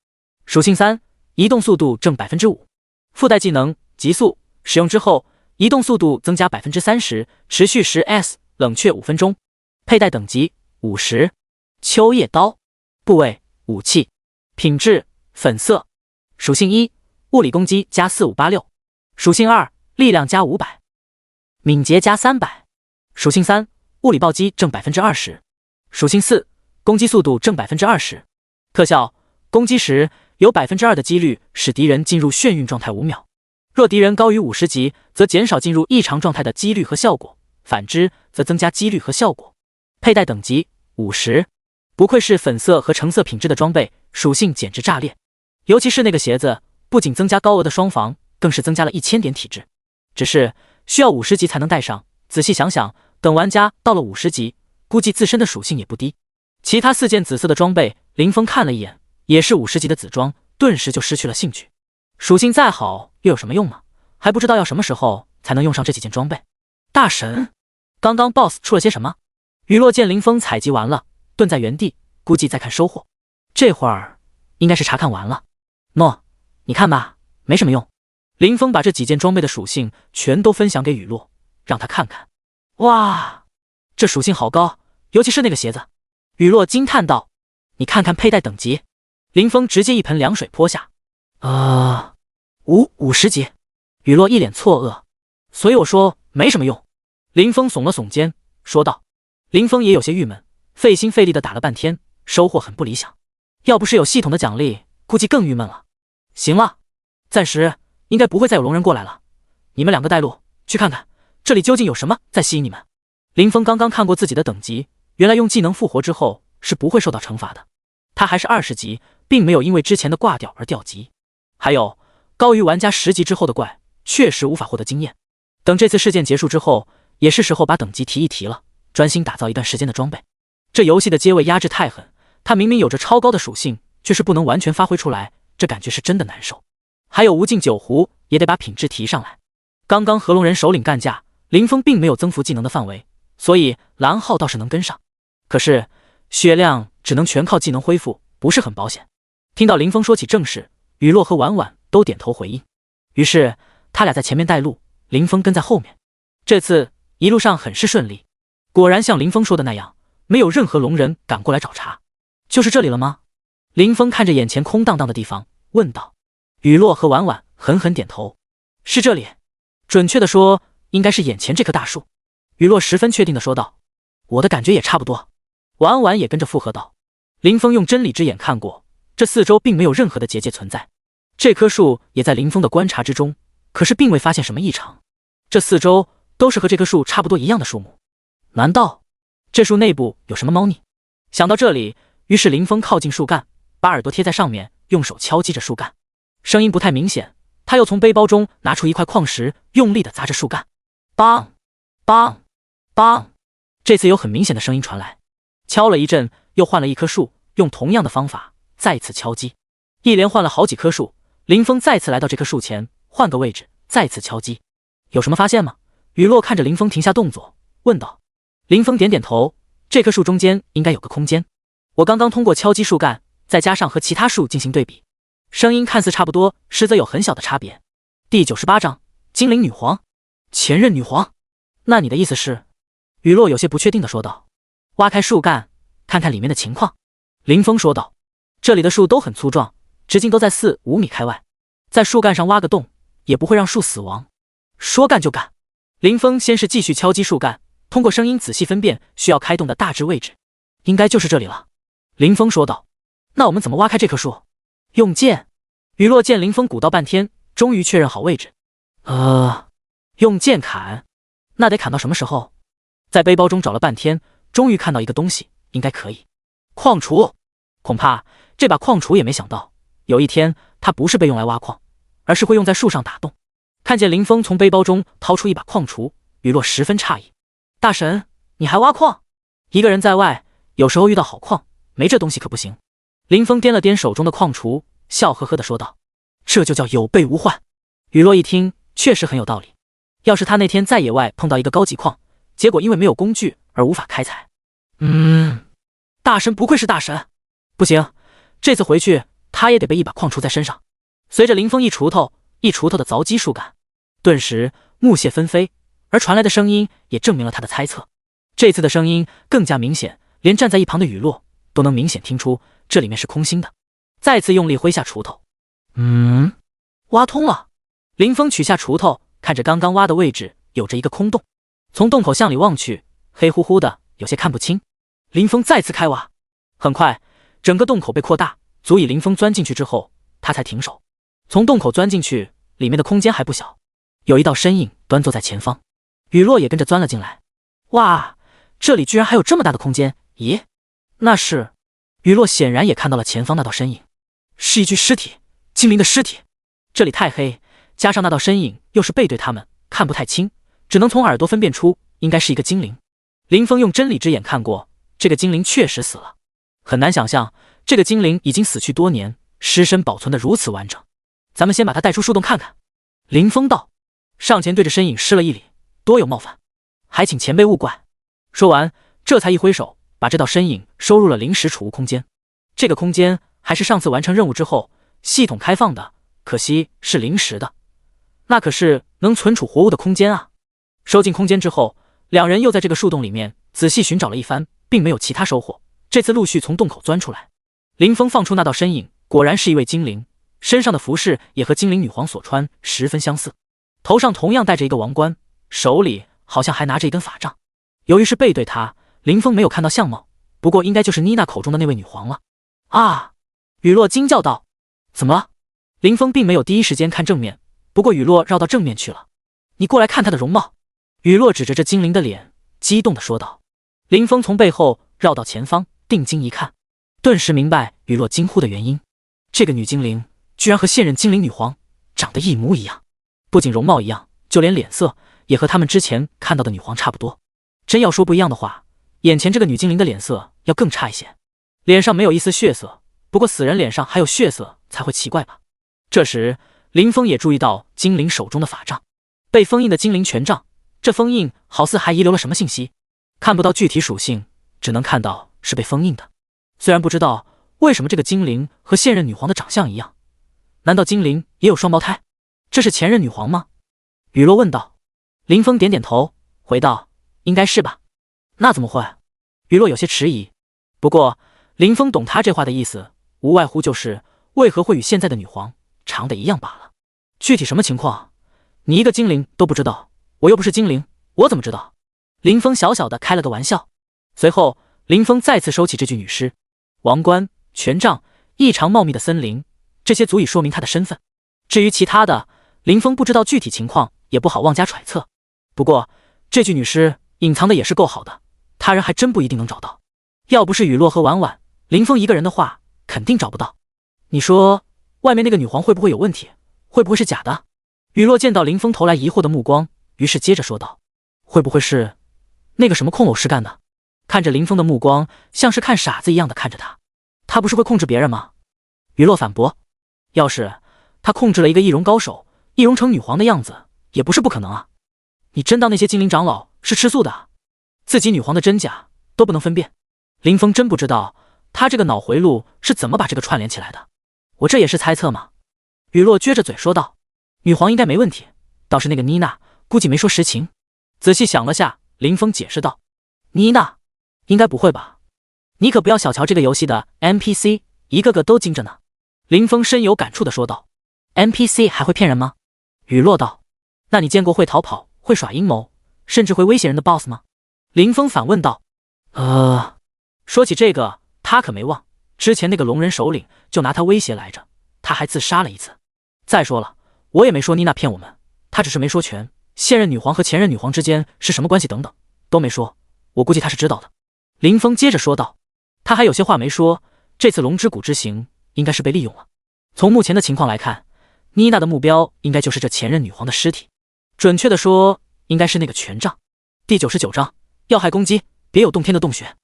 属性3移动速度正 5%， 附带技能极速，使用之后移动速度增加 30%， 持续10s， 冷却5分钟。佩戴等级50，秋叶刀，部位武器，品质粉色，属性1物理攻击加4586，属性2力量加500，敏捷加300，属性3物理暴击正 20%， 属性4攻击速度正 20%， 特效攻击时有 2% 的几率使敌人进入眩晕状态5秒，若敌人高于50级则减少进入异常状态的几率和效果，反之则增加几率和效果。佩戴等级50，不愧是粉色和橙色品质的装备，属性简直炸裂。尤其是那个鞋子，不仅增加高额的双防，更是增加了1000点体质，只是需要50级才能戴上，仔细想想，等玩家到了50级，估计自身的属性也不低。其他4件紫色的装备，林峰看了一眼，也是50级的紫装，顿时就失去了兴趣。属性再好又有什么用呢？还不知道要什么时候才能用上这几件装备。大神，刚刚 BOSS 出了些什么？雨落见林峰采集完了，顿在原地，估计在看收获。这会儿应该是查看完了。喏，你看吧，没什么用。林峰把这几件装备的属性全都分享给雨落，让他看看。哇，这属性好高，尤其是那个鞋子。雨落惊叹道：你看看佩戴等级。林峰直接一盆凉水泼下。50级。雨落一脸错愕，所以我说没什么用。林峰耸了耸肩，说道。林峰也有些郁闷，费心费力的打了半天，收获很不理想。要不是有系统的奖励，估计更郁闷了。行了，暂时应该不会再有龙人过来了，你们2个带路，去看看这里究竟有什么在吸引你们。林峰刚刚看过自己的等级，原来用技能复活之后是不会受到惩罚的。他还是20级，并没有因为之前的挂掉而掉级。还有高于玩家10级之后的怪，确实无法获得经验。等这次事件结束之后，也是时候把等级提一提了，专心打造一段时间的装备。这游戏的阶位压制太狠，他明明有着超高的属性，却是不能完全发挥出来，这感觉是真的难受。还有无尽酒壶也得把品质提上来。刚刚和龙人首领干架，林峰并没有增幅技能的范围，所以蓝耗倒是能跟上，可是血量只能全靠技能恢复，不是很保险。听到林峰说起正事，雨落和婉婉都点头回应，于是他俩在前面带路，林峰跟在后面。这次一路上很是顺利，果然像林峰说的那样，没有任何龙人赶过来找茬。就是这里了吗？林峰看着眼前空荡荡的地方问道。雨落和婉婉狠狠点头，是这里，准确的说应该是眼前这棵大树。雨落十分确定的说道。我的感觉也差不多。婉婉也跟着附和道。林峰用真理之眼看过，这四周并没有任何的结界存在，这棵树也在林峰的观察之中，可是并未发现什么异常。这四周都是和这棵树差不多一样的树木，难道这树内部有什么猫腻？想到这里，于是林峰靠近树干，把耳朵贴在上面，用手敲击着树干。声音不太明显，他又从背包中拿出一块矿石，用力地砸着树干。梆梆梆，这次有很明显的声音传来。敲了一阵，又换了一棵树，用同样的方法再次敲击。一连换了好几棵树，林峰再次来到这棵树前，换个位置，再次敲击。有什么发现吗？雨落看着林峰停下动作，问道。林峰点点头，这棵树中间应该有个空间。我刚刚通过敲击树干，再加上和其他树进行对比，声音看似差不多，实则有很小的差别。第98章，精灵女皇，前任女皇。那你的意思是？雨落有些不确定地说道。挖开树干，看看里面的情况。林峰说道。这里的树都很粗壮，直径都在4-5米开外，在树干上挖个洞，也不会让树死亡。说干就干。林峰先是继续敲击树干，通过声音仔细分辨需要开洞的大致位置，应该就是这里了。林峰说道。那我们怎么挖开这棵树？用剑。雨落见林峰鼓捣半天，终于确认好位置。用剑砍？那得砍到什么时候？在背包中找了半天，终于看到一个东西，应该可以。矿锄。恐怕这把矿锄也没想到，有一天它不是被用来挖矿，而是会用在树上打洞。看见林峰从背包中掏出一把矿锄，雨落十分诧异。大神，你还挖矿？一个人在外，有时候遇到好矿，没这东西可不行。林峰掂了掂手中的矿锄，笑呵呵地说道。这就叫有备无患。雨落一听，确实很有道理。要是他那天在野外碰到一个高级矿，结果因为没有工具而无法开采。大神不愧是大神。不行，这次回去他也得背一把矿锄在身上。随着林峰一锄头一锄头的凿击树干，顿时木屑纷飞，而传来的声音也证明了他的猜测。这次的声音更加明显，连站在一旁的雨落都能明显听出这里面是空心的。再次用力挥下锄头，挖通了。林峰取下锄头，看着刚刚挖的位置有着一个空洞，从洞口向里望去，黑乎乎的，有些看不清。林峰再次开挖，很快整个洞口被扩大，足以林峰钻进去之后，他才停手。从洞口钻进去，里面的空间还不小，有一道身影端坐在前方。雨落也跟着钻了进来。哇，这里居然还有这么大的空间！咦，那是……雨落显然也看到了前方那道身影，是一具尸体，精灵的尸体。这里太黑，加上那道身影又是背对他们，看不太清，只能从耳朵分辨出应该是一个精灵。林峰用真理之眼看过，这个精灵确实死了。很难想象，这个精灵已经死去多年，尸身保存得如此完整。咱们先把他带出树洞看看。林峰道，上前对着身影施了一礼，多有冒犯，还请前辈勿怪。说完，这才一挥手，把这道身影收入了临时储物空间。这个空间还是上次完成任务之后系统开放的，可惜是临时的，那可是能存储活物的空间啊。收进空间之后，两人又在这个树洞里面仔细寻找了一番，并没有其他收获。这次陆续从洞口钻出来，林峰放出那道身影，果然是一位精灵，身上的服饰也和精灵女皇所穿十分相似，头上同样戴着一个王冠，手里好像还拿着一根法杖。由于是背对他，林峰没有看到相貌，不过应该就是妮娜口中的那位女皇了。啊！雨落惊叫道：“怎么了？”林峰并没有第一时间看正面，不过雨落绕到正面去了。你过来看她的容貌。雨落指着这精灵的脸，激动地说道。林峰从背后绕到前方，定睛一看，顿时明白雨落惊呼的原因。这个女精灵居然和现任精灵女皇长得一模一样，不仅容貌一样，就连脸色也和他们之前看到的女皇差不多。真要说不一样的话，眼前这个女精灵的脸色要更差一些，脸上没有一丝血色，不过死人脸上还有血色才会奇怪吧。这时林峰也注意到精灵手中的法杖，被封印的精灵权杖，这封印好似还遗留了什么信息，看不到具体属性，只能看到是被封印的。虽然不知道为什么这个精灵和现任女皇的长相一样，难道精灵也有双胞胎？这是前任女皇吗？雨落问道。林峰点点头，回道：应该是吧。那怎么会？雨落有些迟疑，不过林峰懂他这话的意思，无外乎就是为何会与现在的女皇长得一样罢了。具体什么情况，你一个精灵都不知道，我又不是精灵，我怎么知道？林峰小小的开了个玩笑。随后林峰再次收起这具女尸，王冠、权杖，异常茂密的森林，这些足以说明他的身份。至于其他的，林峰不知道具体情况，也不好妄加揣测。不过这具女尸隐藏的也是够好的，他人还真不一定能找到。要不是雨落和婉婉，林峰一个人的话，肯定找不到。你说外面那个女皇会不会有问题？会不会是假的？雨落见到林峰投来疑惑的目光，于是接着说道：会不会是那个什么控偶师干的？看着林峰的目光，像是看傻子一样的看着他。他不是会控制别人吗？雨落反驳：要是他控制了一个易容高手，易容成女皇的样子，也不是不可能啊。你真当那些精灵长老是吃素的啊？自己女皇的真假都不能分辨？林峰真不知道他这个脑回路是怎么把这个串联起来的。我这也是猜测嘛。雨落撅着嘴说道：女皇应该没问题，倒是那个妮娜估计没说实情。仔细想了下，林峰解释道：妮娜应该不会吧？你可不要小瞧这个游戏的 NPC， 一个个都精着呢。林峰深有感触地说道。NPC 还会骗人吗？雨落道：那你见过会逃跑、会耍阴谋，甚至会威胁人的 BOSS 吗？林峰反问道。说起这个，他可没忘，之前那个龙人首领就拿他威胁来着，他还自杀了一次。再说了，我也没说妮娜骗我们，他只是没说全，现任女皇和前任女皇之间是什么关系等等，都没说，我估计他是知道的。林峰接着说道。他还有些话没说，这次龙之谷之行应该是被利用了。从目前的情况来看，妮娜的目标应该就是这前任女皇的尸体，准确的说，应该是那个权杖。第99章，要害攻击，别有洞天的洞穴。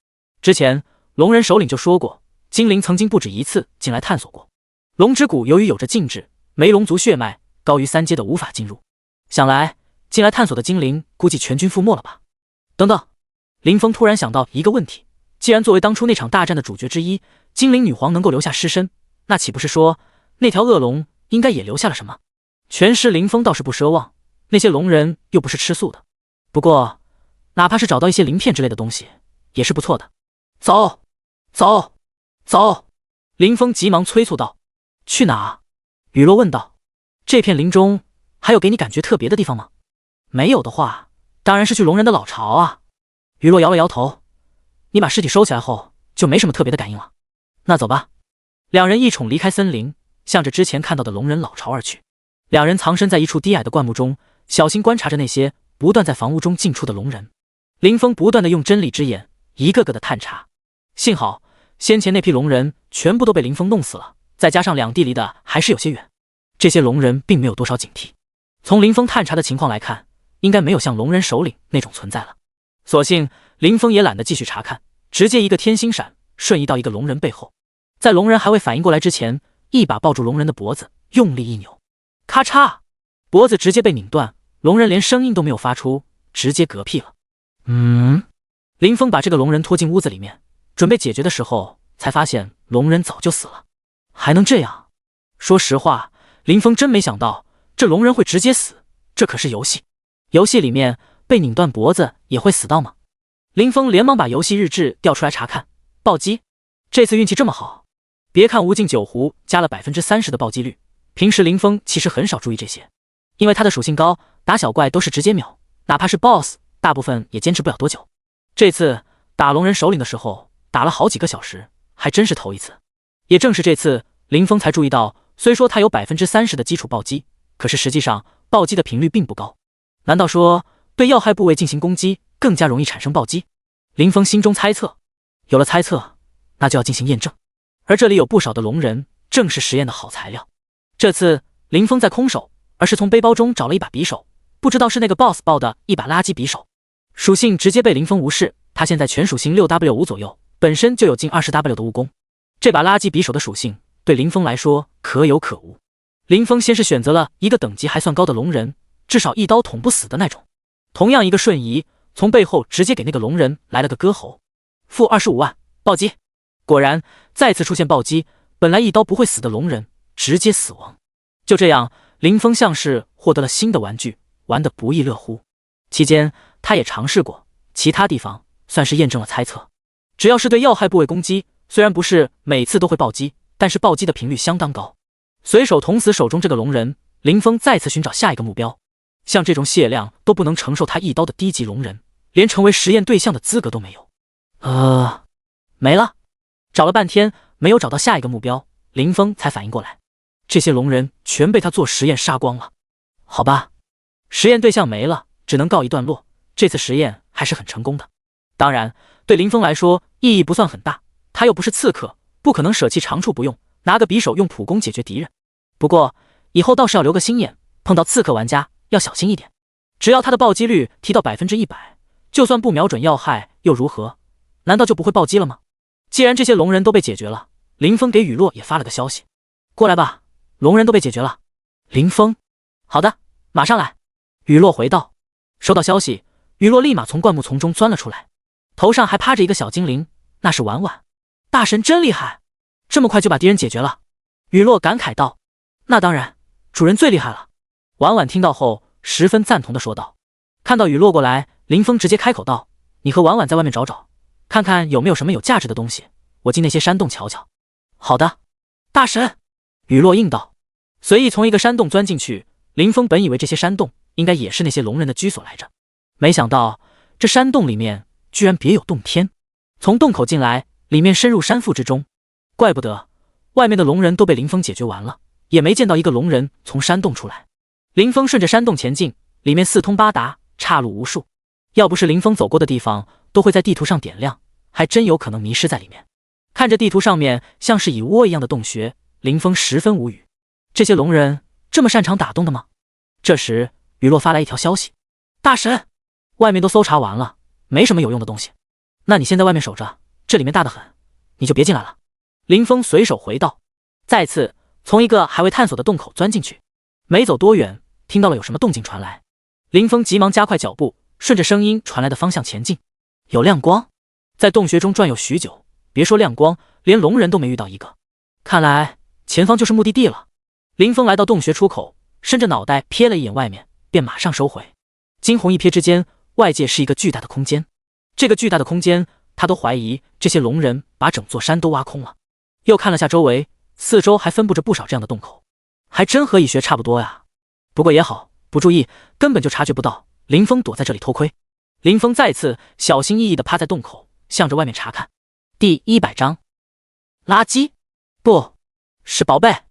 之前龙人首领就说过，精灵曾经不止一次进来探索过。龙之谷由于有着禁制，没龙族血脉高于3阶的无法进入。想来进来探索的精灵估计全军覆没了吧？等等，林峰突然想到一个问题，既然作为当初那场大战的主角之一，精灵女皇能够留下尸身，那岂不是说那条恶龙应该也留下了什么？全尸林峰倒是不奢望，那些龙人又不是吃素的。不过哪怕是找到一些鳞片之类的东西也是不错的。走走走！林峰急忙催促道。去哪？雨落问道。这片林中还有给你感觉特别的地方吗？没有的话，当然是去龙人的老巢啊。雨落摇了摇头。你把尸体收起来后，就没什么特别的感应了。那走吧。两人一宠离开森林，向着之前看到的龙人老巢而去。两人藏身在一处低矮的灌木中，小心观察着那些不断在房屋中进出的龙人。林峰不断的用真理之眼一个个的探查。幸好先前那批龙人全部都被林峰弄死了，再加上两地离的还是有些远，这些龙人并没有多少警惕。从林峰探查的情况来看，应该没有像龙人首领那种存在了。索性林峰也懒得继续查看，直接一个天星闪瞬移到一个龙人背后，在龙人还未反应过来之前，一把抱住龙人的脖子，用力一扭，咔嚓，脖子直接被拧断，龙人连声音都没有发出，直接嗝屁了。林峰把这个龙人拖进屋子里面，准备解决的时候，才发现龙人早就死了。还能这样？说实话，林峰真没想到这龙人会直接死，这可是游戏。游戏里面被拧断脖子也会死到吗？林峰连忙把游戏日志调出来查看，暴击，这次运气这么好。别看无尽酒壶加了 30% 的暴击率，平时林峰其实很少注意这些，因为他的属性高，打小怪都是直接秒，哪怕是 BOSS 大部分也坚持不了多久。这次打龙人首领的时候打了好几个小时，还真是头一次。也正是这次，林峰才注意到，虽说他有 30% 的基础暴击，可是实际上暴击的频率并不高。难道说对要害部位进行攻击更加容易产生暴击？林峰心中猜测。有了猜测，那就要进行验证。而这里有不少的龙人，正是实验的好材料。这次林峰在空手，而是从背包中找了一把匕首，不知道是那个 BOSS 爆的一把垃圾匕首。属性直接被林峰无视，他现在全属性 6W5 左右，本身就有近 20W 的蜈蚣。这把垃圾匕首的属性对林峰来说可有可无。林峰先是选择了一个等级还算高的龙人，至少一刀捅不死的那种。同样一个瞬移，从背后直接给那个龙人来了个割喉。负25万，暴击。果然再次出现暴击，本来一刀不会死的龙人直接死亡。就这样，林峰像是获得了新的玩具，玩得不亦乐乎。期间他也尝试过其他地方，算是验证了猜测。只要是对要害部位攻击，虽然不是每次都会暴击，但是暴击的频率相当高。随手捅死手中这个龙人，林峰再次寻找下一个目标。像这种血量都不能承受他一刀的低级龙人，连成为实验对象的资格都没有。没了。找了半天没有找到下一个目标，林峰才反应过来，这些龙人全被他做实验杀光了。好吧，实验对象没了，只能告一段落。这次实验还是很成功的。当然，对林峰来说意义不算很大，他又不是刺客，不可能舍弃长处不用，拿个匕首用普攻解决敌人。不过以后倒是要留个心眼，碰到刺客玩家要小心一点。只要他的暴击率提到100%，就算不瞄准要害又如何？难道就不会暴击了吗？既然这些龙人都被解决了，林峰给雨落也发了个消息：过来吧，龙人都被解决了。林峰，好的，马上来。雨落回道。收到消息，雨落立马从灌木丛中钻了出来，头上还趴着一个小精灵，那是婉婉。大神真厉害，这么快就把敌人解决了。雨落感慨道。那当然，主人最厉害了。婉婉听到后十分赞同地说道。看到雨落过来，林峰直接开口道：你和婉婉在外面找找，看看有没有什么有价值的东西，我进那些山洞瞧瞧。好的，大神。雨落应道。随意从一个山洞钻进去，林峰本以为这些山洞应该也是那些龙人的居所来着，没想到这山洞里面居然别有洞天。从洞口进来，里面深入山腹之中，怪不得外面的龙人都被林峰解决完了，也没见到一个龙人从山洞出来。林峰顺着山洞前进，里面四通八达，岔路无数，要不是林峰走过的地方都会在地图上点亮，还真有可能迷失在里面。看着地图上面像是蚁窝一样的洞穴，林峰十分无语。这些龙人这么擅长打洞的吗？这时雨落发来一条消息：大神，外面都搜查完了，没什么有用的东西，那你先在外面守着，这里面大得很，你就别进来了。林峰随手回道，再次从一个还未探索的洞口钻进去。没走多远，听到了有什么动静传来，林峰急忙加快脚步，顺着声音传来的方向前进。有亮光，在洞穴中转悠许久，别说亮光，连龙人都没遇到一个。看来前方就是目的地了。林峰来到洞穴出口，伸着脑袋瞥了一眼外面，便马上收回。惊鸿一瞥之间，外界是一个巨大的空间。这个巨大的空间，他都怀疑这些龙人把整座山都挖空了。又看了下周围，四周还分布着不少这样的洞口，还真和蚁穴差不多呀。不过也好，不注意根本就察觉不到林峰躲在这里偷窥。林峰再次小心翼翼地趴在洞口，向着外面查看。第100章，垃圾？不是宝贝。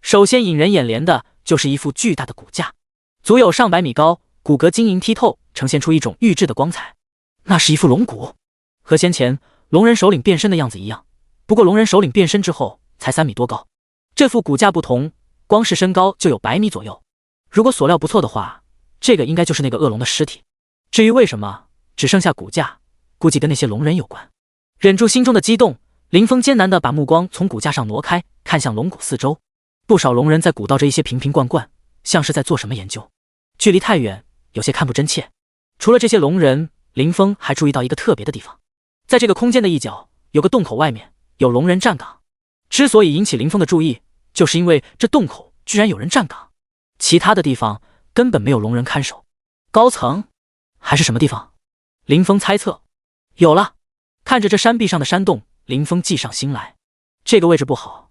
首先引人眼帘的就是一副巨大的骨架，足有上百米高，骨骼晶莹剔透，呈现出一种玉质的光彩。那是一副龙骨，和先前龙人首领变身的样子一样，不过龙人首领变身之后才3米多高，这副骨架不同，光是身高就有100米左右。如果所料不错的话，这个应该就是那个恶龙的尸体。至于为什么只剩下骨架，估计跟那些龙人有关。忍住心中的激动，林峰艰难地把目光从骨架上挪开，看向龙骨四周。不少龙人在鼓捣着一些瓶瓶罐罐，像是在做什么研究。距离太远，有些看不真切。除了这些龙人，林峰还注意到一个特别的地方，在这个空间的一角，有个洞口外面有龙人站岗。之所以引起林峰的注意，就是因为这洞口居然有人站岗，其他的地方根本没有龙人看守。高层还是什么地方？林峰猜测。有了，看着这山壁上的山洞，林峰计上心来。这个位置不好，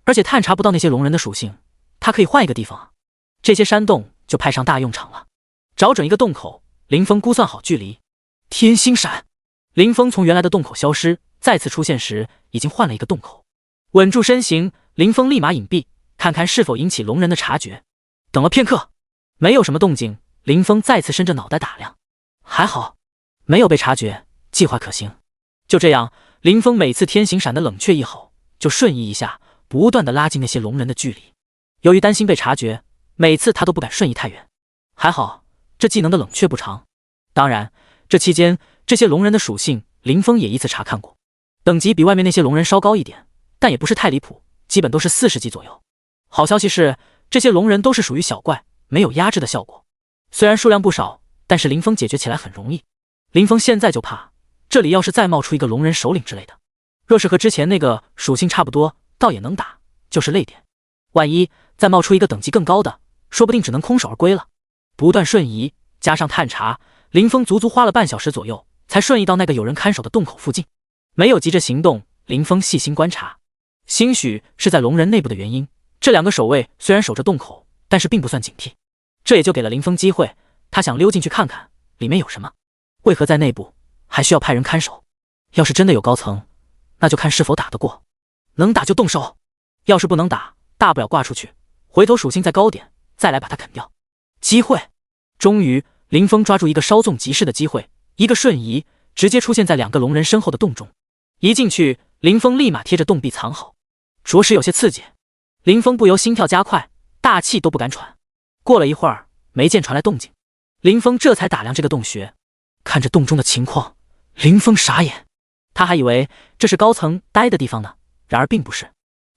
而且探查不到那些龙人的属性，他可以换一个地方啊。这些山洞就派上大用场了。找准一个洞口，林峰估算好距离。天星闪，林峰从原来的洞口消失，再次出现时已经换了一个洞口。稳住身形，林峰立马隐蔽，看看是否引起龙人的察觉。等了片刻，没有什么动静，林峰再次伸着脑袋打量，还好没有被察觉，计划可行。就这样，林峰每次天行闪的冷却一吼，就瞬移一下，不断的拉近那些龙人的距离。由于担心被察觉，每次他都不敢瞬移太远。还好这技能的冷却不长，当然这期间这些龙人的属性林峰也依次查看过，等级比外面那些龙人稍高一点，但也不是太离谱，基本都是40级左右。好消息是这些龙人都是属于小怪，没有压制的效果。虽然数量不少，但是林峰解决起来很容易。林峰现在就怕这里要是再冒出一个龙人首领之类的，若是和之前那个属性差不多，倒也能打，就是累点。万一再冒出一个等级更高的，说不定只能空手而归了。不断瞬移加上探查，林峰足足花了半小时左右，才瞬移到那个有人看守的洞口附近。没有急着行动，林峰细心观察，兴许是在龙人内部的原因，这2个守卫虽然守着洞口，但是并不算警惕。这也就给了林峰机会，他想溜进去看看里面有什么。为何在内部还需要派人看守？要是真的有高层，那就看是否打得过，能打就动手，要是不能打，大不了挂出去，回头属性再高点，再来把它啃掉。机会！终于，林峰抓住一个稍纵即逝的机会，一个瞬移，直接出现在2个龙人身后的洞中。一进去，林峰立马贴着洞壁藏好，着实有些刺激。林峰不由心跳加快，大气都不敢喘。过了一会儿，没见传来动静，林峰这才打量这个洞穴，看着洞中的情况，林峰傻眼。他还以为这是高层待的地方呢，然而并不是。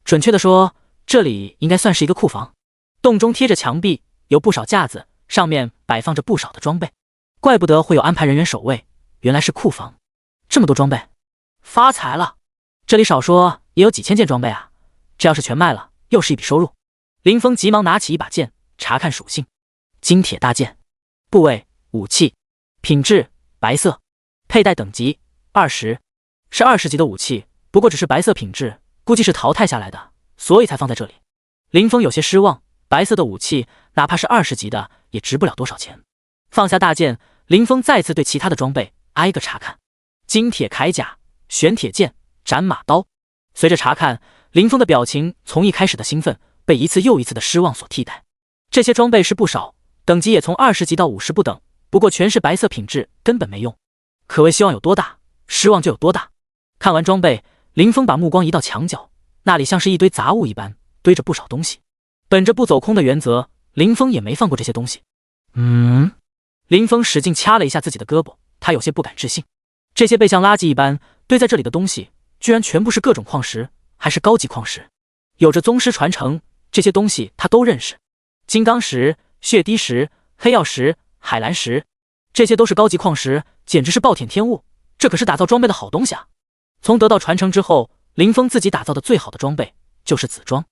准确的说，这里应该算是一个库房。洞中贴着墙壁，有不少架子，上面摆放着不少的装备，怪不得会有安排人员守卫，原来是库房。这么多装备，发财了！这里少说也有几千件装备啊，这要是全卖了，又是一笔收入。林峰急忙拿起一把剑，查看属性：金铁大剑，部位武器，品质白色，佩戴等级20，是20级的武器，不过只是白色品质，估计是淘汰下来的，所以才放在这里。林峰有些失望，白色的武器哪怕是20级的也值不了多少钱。放下大剑，林峰再次对其他的装备挨个查看：金铁铠甲、玄铁剑、斩马刀。随着查看，林峰的表情从一开始的兴奋被一次又一次的失望所替代。这些装备是不少，等级也从20级到50不等，不过全是白色品质，根本没用。可谓希望有多大，失望就有多大。看完装备，林峰把目光移到墙角，那里像是一堆杂物一般，堆着不少东西。本着不走空的原则，林峰也没放过这些东西。林峰使劲掐了一下自己的胳膊，他有些不敢置信，这些被像垃圾一般堆在这里的东西，居然全部是各种矿石，还是高级矿石，有着宗师传承，这些东西他都认识：金刚石、血滴石、黑曜石、海蓝石，这些都是高级矿石，简直是暴殄天物。这可是打造装备的好东西啊！从得到传承之后，林峰自己打造的最好的装备就是紫装。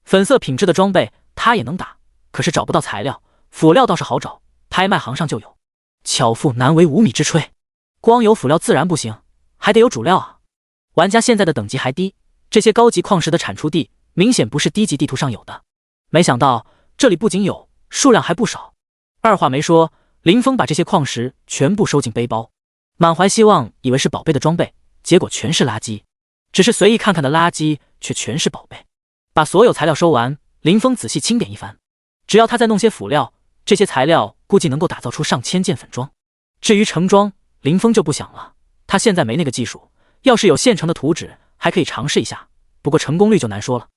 粉色品质的装备他也能打，可是找不到材料，辅料倒是好找，拍卖行上就有。巧妇难为无米之炊，光有辅料自然不行，还得有主料啊。玩家现在的等级还低，这些高级矿石的产出地明显不是低级地图上有的。没想到这里不仅有，数量还不少。二话没说，林峰把这些矿石全部收进背包，满怀希望以为是宝贝的装备，结果全是垃圾。只是随意看看的垃圾，却全是宝贝。把所有材料收完，林峰仔细清点一番，只要他再弄些辅料，这些材料估计能够打造出上千件粉装。至于成装，林峰就不想了，他现在没那个技术，要是有现成的图纸还可以尝试一下，不过成功率就难说了。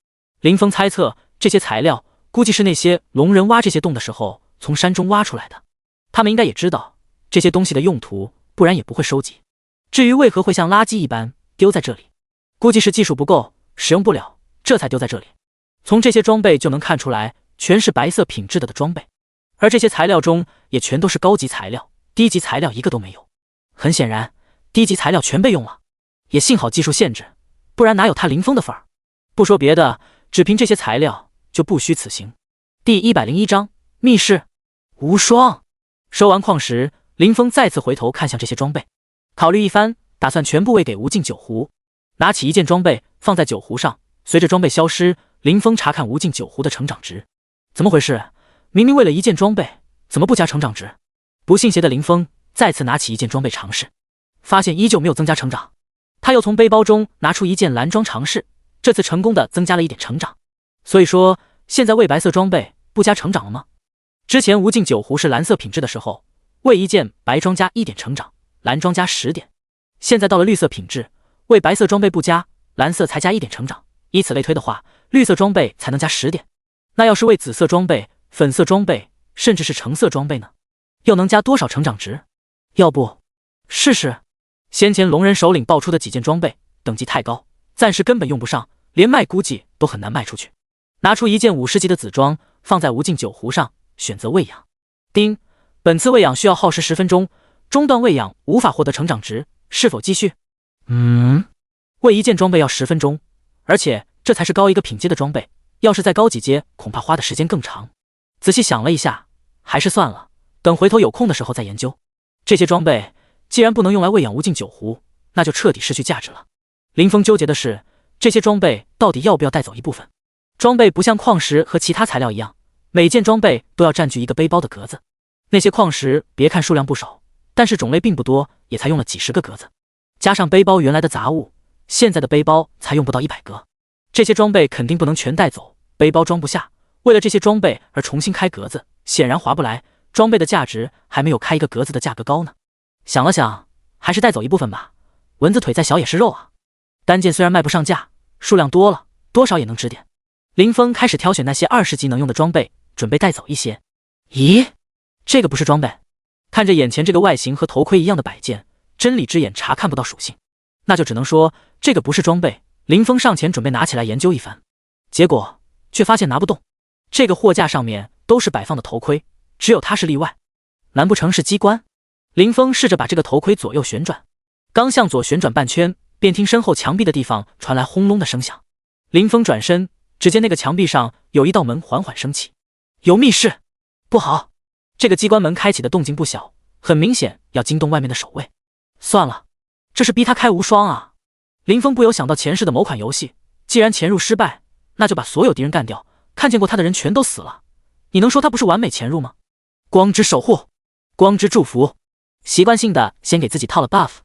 林峰猜测这些材料估计是那些龙人挖这些洞的时候从山中挖出来的，他们应该也知道这些东西的用途，不然也不会收集。至于为何会像垃圾一般丢在这里，估计是技术不够，使用不了，这才丢在这里。从这些装备就能看出来，全是白色品质的装备，而这些材料中也全都是高级材料，低级材料一个都没有。很显然，低级材料全被用了，也幸好技术限制，不然哪有他林峰的份儿。不说别的，只凭这些材料就不虚此行。第101章密室无双。收完矿石，林峰再次回头看向这些装备，考虑一番，打算全部喂给无尽酒壶。拿起一件装备放在酒壶上，随着装备消失，林峰查看无尽酒壶的成长值。怎么回事？明明为了一件装备，怎么不加成长值？不信邪的林峰再次拿起一件装备尝试，发现依旧没有增加成长。他又从背包中拿出一件蓝装尝试，这次成功的增加了一点成长。所以说，现在喂白色装备不加成长了吗？之前无尽酒壶是蓝色品质的时候，喂一件白装加1点成长，蓝装加10点。现在到了绿色品质，喂白色装备不加，蓝色才加1点成长，以此类推的话，绿色装备才能加10点。那要是喂紫色装备、粉色装备，甚至是橙色装备呢？又能加多少成长值？要不试试？先前龙人首领爆出的几件装备等级太高，暂时根本用不上，连卖估计都很难卖出去。拿出一件50级的紫装，放在无尽酒壶上，选择喂养。丁，本次喂养需要耗时10分钟，中断喂养无法获得成长值，是否继续？喂一件装备要10分钟，而且这才是高一个品阶的装备，要是再高几阶，恐怕花的时间更长。仔细想了一下，还是算了，等回头有空的时候再研究。这些装备既然不能用来喂养无尽酒壶，那就彻底失去价值了。林峰纠结的是，这些装备到底要不要带走一部分？装备不像矿石和其他材料一样，每件装备都要占据一个背包的格子。那些矿石别看数量不少，但是种类并不多，也才用了几十个格子。加上背包原来的杂物，现在的背包才用不到100个。这些装备肯定不能全带走，背包装不下，为了这些装备而重新开格子，显然划不来，装备的价值还没有开一个格子的价格高呢。想了想，还是带走一部分吧，蚊子腿再小也是肉啊。单件虽然卖不上价，数量多了，多少也能值点。林峰开始挑选那些20级能用的装备，准备带走一些。咦，这个不是装备？看着眼前这个外形和头盔一样的摆件，真理之眼查看不到属性，那就只能说这个不是装备。林峰上前准备拿起来研究一番，结果却发现拿不动。这个货架上面都是摆放的头盔，只有它是例外。难不成是机关？林峰试着把这个头盔左右旋转，刚向左旋转半圈，便听身后墙壁的地方传来轰隆的声响。林峰转身，只见那个墙壁上有一道门缓缓升起。有密室！不好，这个机关门开启的动静不小，很明显要惊动外面的守卫。算了，这是逼他开无双啊！林峰不由想到前世的某款游戏，既然潜入失败，那就把所有敌人干掉，看见过他的人全都死了，你能说他不是完美潜入吗？光之守护，光之祝福，习惯性的先给自己套了 buff。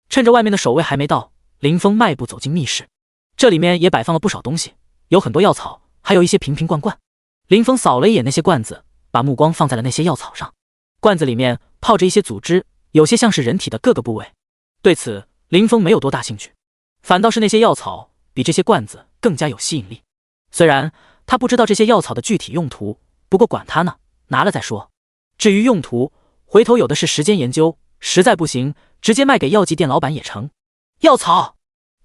趁着外面的守卫还没到，林峰迈步走进密室。这里面也摆放了不少东西，有很多药草，还有一些瓶瓶罐罐。林峰扫了一眼那些罐子，把目光放在了那些药草上。罐子里面泡着一些组织，有些像是人体的各个部位。对此林峰没有多大兴趣，反倒是那些药草比这些罐子更加有吸引力。虽然他不知道这些药草的具体用途，不过管他呢，拿了再说。至于用途，回头有的是时间研究，实在不行直接卖给药剂店老板也成。药草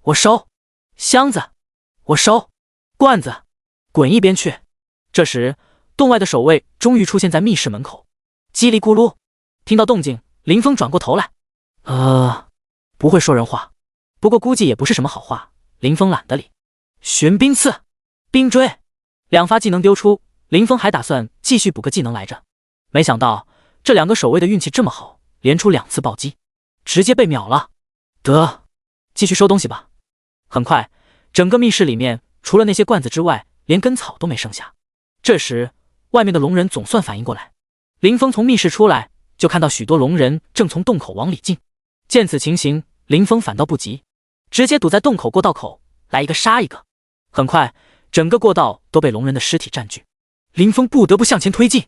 我收，箱子我收，罐子滚一边去。这时洞外的守卫终于出现在密室门口。叽里咕噜，听到动静，林峰转过头来。不会说人话，不过估计也不是什么好话，林峰懒得理。寻冰刺，冰锥，2发技能丢出，林峰还打算继续补个技能来着，没想到这2个守卫的运气这么好，连出2次暴击，直接被秒了。得，继续收东西吧。很快，整个密室里面除了那些罐子之外，连根草都没剩下。这时外面的龙人总算反应过来，林峰从密室出来，就看到许多龙人正从洞口往里进。见此情形，林峰反倒不急，直接堵在洞口过道口，来一个杀一个。很快整个过道都被龙人的尸体占据，林峰不得不向前推进。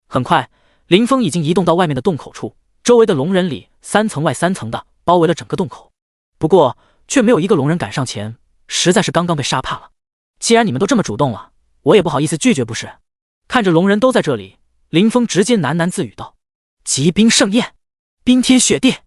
很快林峰已经移动到外面的洞口处，周围的龙人里3层外3层的包围了整个洞口，不过却没有一个龙人敢上前，实在是刚刚被杀怕了。既然你们都这么主动了，我也不好意思拒绝不是。看着龙人都在这里，林峰直接喃喃自语道：极冰盛宴，冰天雪地，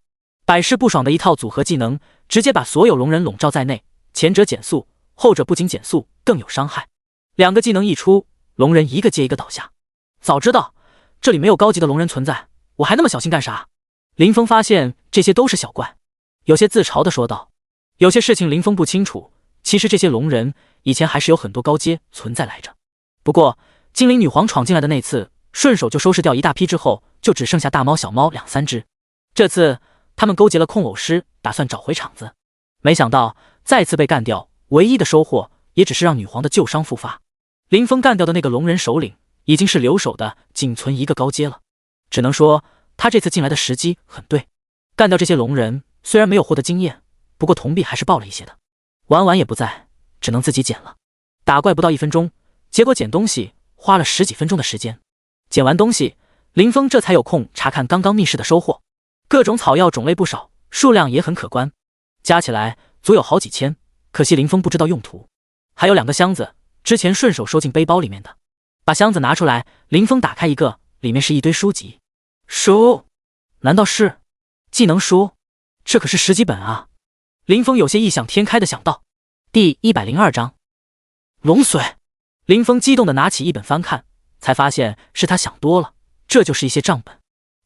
百试不爽的一套组合技能，直接把所有龙人笼罩在内，前者减速，后者不仅减速更有伤害。2个技能一出，龙人一个接一个倒下。早知道这里没有高级的龙人存在，我还那么小心干啥？林峰发现这些都是小怪，有些自嘲的说道。有些事情林峰不清楚，其实这些龙人以前还是有很多高阶存在来着。不过精灵女皇闯进来的那次，顺手就收拾掉一大批之后，就只剩下大猫小猫2、3只。这次他们勾结了控偶师，打算找回场子，没想到再次被干掉，唯一的收获也只是让女皇的旧伤复发。林峰干掉的那个龙人首领已经是留守的仅存1个高阶了，只能说他这次进来的时机很对。干掉这些龙人虽然没有获得经验，不过铜币还是爆了一些的。玩完也不在，只能自己捡了。打怪不到1分钟，结果捡东西花了10几分钟的时间。捡完东西，林峰这才有空查看刚刚密室的收获。各种草药种类不少，数量也很可观，加起来足有好几千，可惜林峰不知道用途。还有2个箱子，之前顺手收进背包里面的。把箱子拿出来，林峰打开一个，里面是一堆书籍。书？难道是技能书？这可是10级本啊！林峰有些异想天开的想到。第102章龙髓。林峰激动的拿起一本翻看，才发现是他想多了，这就是一些账本。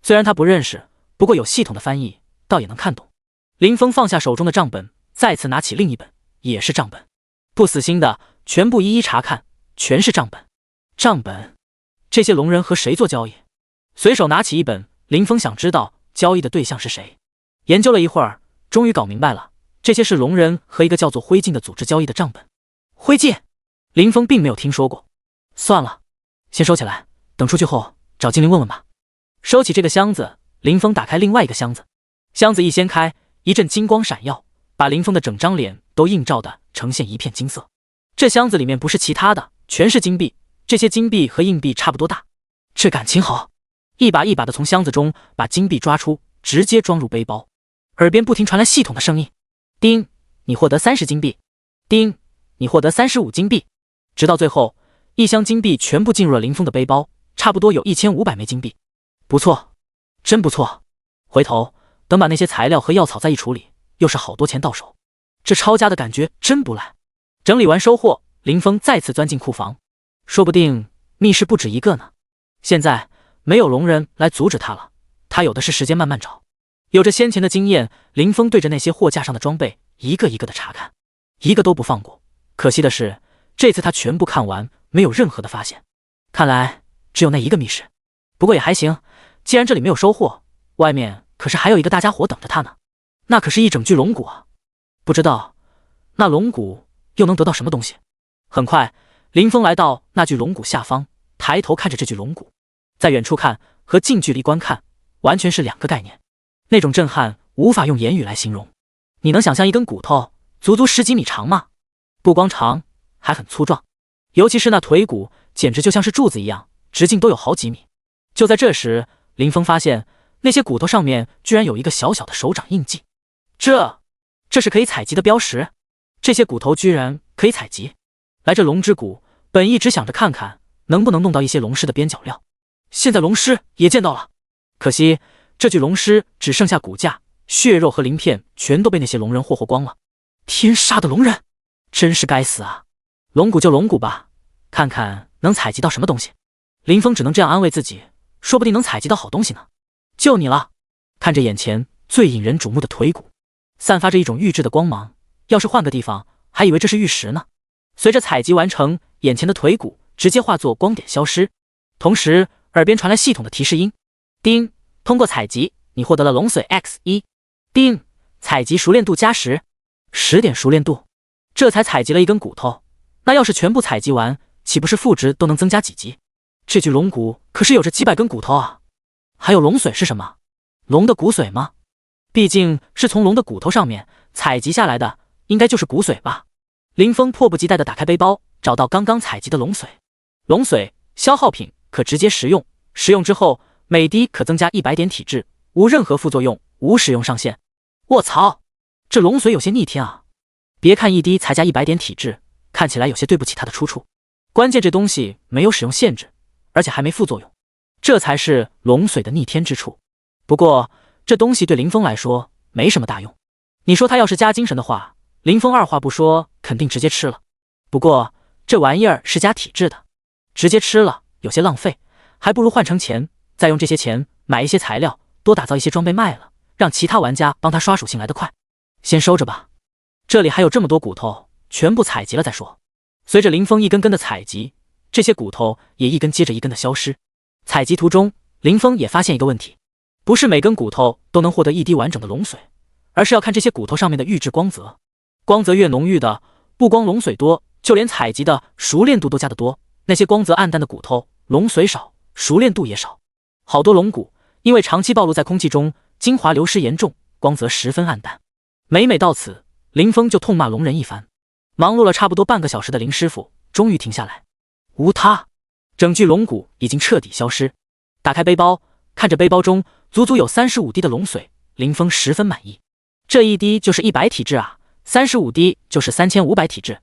虽然他不认识，不过有系统的翻译，倒也能看懂。林峰放下手中的账本，再次拿起另一本，也是账本。不死心的全部一一查看，全是账本。账本，这些龙人和谁做交易？随手拿起一本，林峰想知道交易的对象是谁。研究了一会儿，终于搞明白了，这些是龙人和一个叫做灰烬的组织交易的账本。灰烬，林峰并没有听说过。算了，先收起来，等出去后找精灵问问吧。收起这个箱子，林峰打开另外一个箱子。箱子一掀开，一阵金光闪耀，把林峰的整张脸都映照的呈现一片金色。这箱子里面不是其他的，全是金币，这些金币和硬币差不多大，这感情好，一把一把的从箱子中把金币抓出，直接装入背包。耳边不停传来系统的声音：叮，你获得30金币，叮，你获得35金币。直到最后，一箱金币全部进入了林峰的背包，差不多有1500枚金币。不错，真不错。回头等把那些材料和药草再一处理，又是好多钱到手。这抄家的感觉真不赖。整理完收获，林峰再次钻进库房，说不定密室不止一个呢。现在没有龙人来阻止他了，他有的是时间慢慢找。有着先前的经验，林峰对着那些货架上的装备一个一个的查看，一个都不放过。可惜的是，这次他全部看完，没有任何的发现。看来只有那一个密室，不过也还行，既然这里没有收获，外面可是还有一个大家伙等着他呢。那可是一整具龙骨啊！不知道那龙骨又能得到什么东西。很快，林峰来到那具龙骨下方，抬头看着这具龙骨，在远处看和近距离观看完全是两个概念，那种震撼无法用言语来形容。你能想象一根骨头足足10几米长吗？不光长，还很粗壮，尤其是那腿骨，简直就像是柱子一样，直径都有好几米。就在这时，林峰发现那些骨头上面居然有一个小小的手掌印记，这是可以采集的标识，这些骨头居然可以采集。来这龙之谷，本意只想着看看能不能弄到一些龙尸的边角料，现在龙尸也见到了。可惜这具龙尸只剩下骨架，血肉和鳞片全都被那些龙人霍光了。天杀的龙人，真是该死啊！龙骨就龙骨吧，看看能采集到什么东西。林峰只能这样安慰自己，说不定能采集到好东西呢。就你了！看着眼前最引人瞩目的腿骨，散发着一种玉质的光芒，要是换个地方，还以为这是玉石呢。随着采集完成，眼前的腿骨直接化作光点消失，同时耳边传来系统的提示音：叮，通过采集，你获得了龙髓 X1。叮，采集熟练度加10点熟练度。这才采集了一根骨头，那要是全部采集完，岂不是负值都能增加几级？这具龙骨可是有着几百根骨头啊！还有龙髓是什么？龙的骨髓吗？毕竟是从龙的骨头上面采集下来的，应该就是骨髓吧。林峰迫不及待地打开背包，找到刚刚采集的龙髓。龙髓消耗品，可直接食用，食用之后每滴可增加100点体质，无任何副作用，无使用上限。卧槽，这龙髓有些逆天啊！别看一滴才加100点体质，看起来有些对不起他的出处。关键这东西没有使用限制，而且还没副作用，这才是龙髓的逆天之处。不过这东西对林峰来说没什么大用，你说他要是加精神的话，林峰二话不说肯定直接吃了。不过这玩意儿是加体质的，直接吃了有些浪费，还不如换成钱，再用这些钱买一些材料，多打造一些装备卖了，让其他玩家帮他刷属性来得快。先收着吧，这里还有这么多骨头，全部采集了再说。随着林峰一根根的采集，这些骨头也一根接着一根的消失。采集途中，林峰也发现一个问题，不是每根骨头都能获得一滴完整的龙髓，而是要看这些骨头上面的玉质光泽。光泽越浓郁的，不光龙髓多，就连采集的熟练度都加得多。那些光泽暗淡的骨头，龙髓少，熟练度也少。好多龙骨因为长期暴露在空气中，精华流失严重，光泽十分暗淡。每到此，林峰就痛骂龙人一番。忙碌了差不多半个小时的林师傅终于停下来，无他，整具龙骨已经彻底消失。打开背包，看着背包中足足有35滴的龙髓，林峰十分满意。这一滴就是100体质啊，35滴就是3500体质。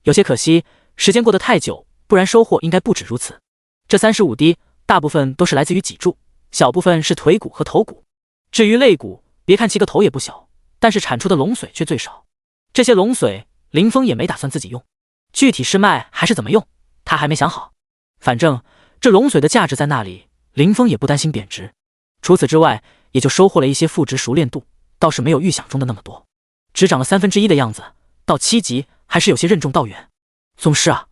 有些可惜，时间过得太久，不然收获应该不止如此。这35滴大部分都是来自于脊柱，小部分是腿骨和头骨。至于肋骨，别看7个头也不小，但是产出的龙髓却最少。这些龙髓林峰也没打算自己用，具体是卖还是怎么用，他还没想好。反正这龙髓的价值在那里，林峰也不担心贬值。除此之外，也就收获了一些副值熟练度，倒是没有预想中的那么多，只涨了1/3的样子。到7级还是有些任重道远。宗师啊，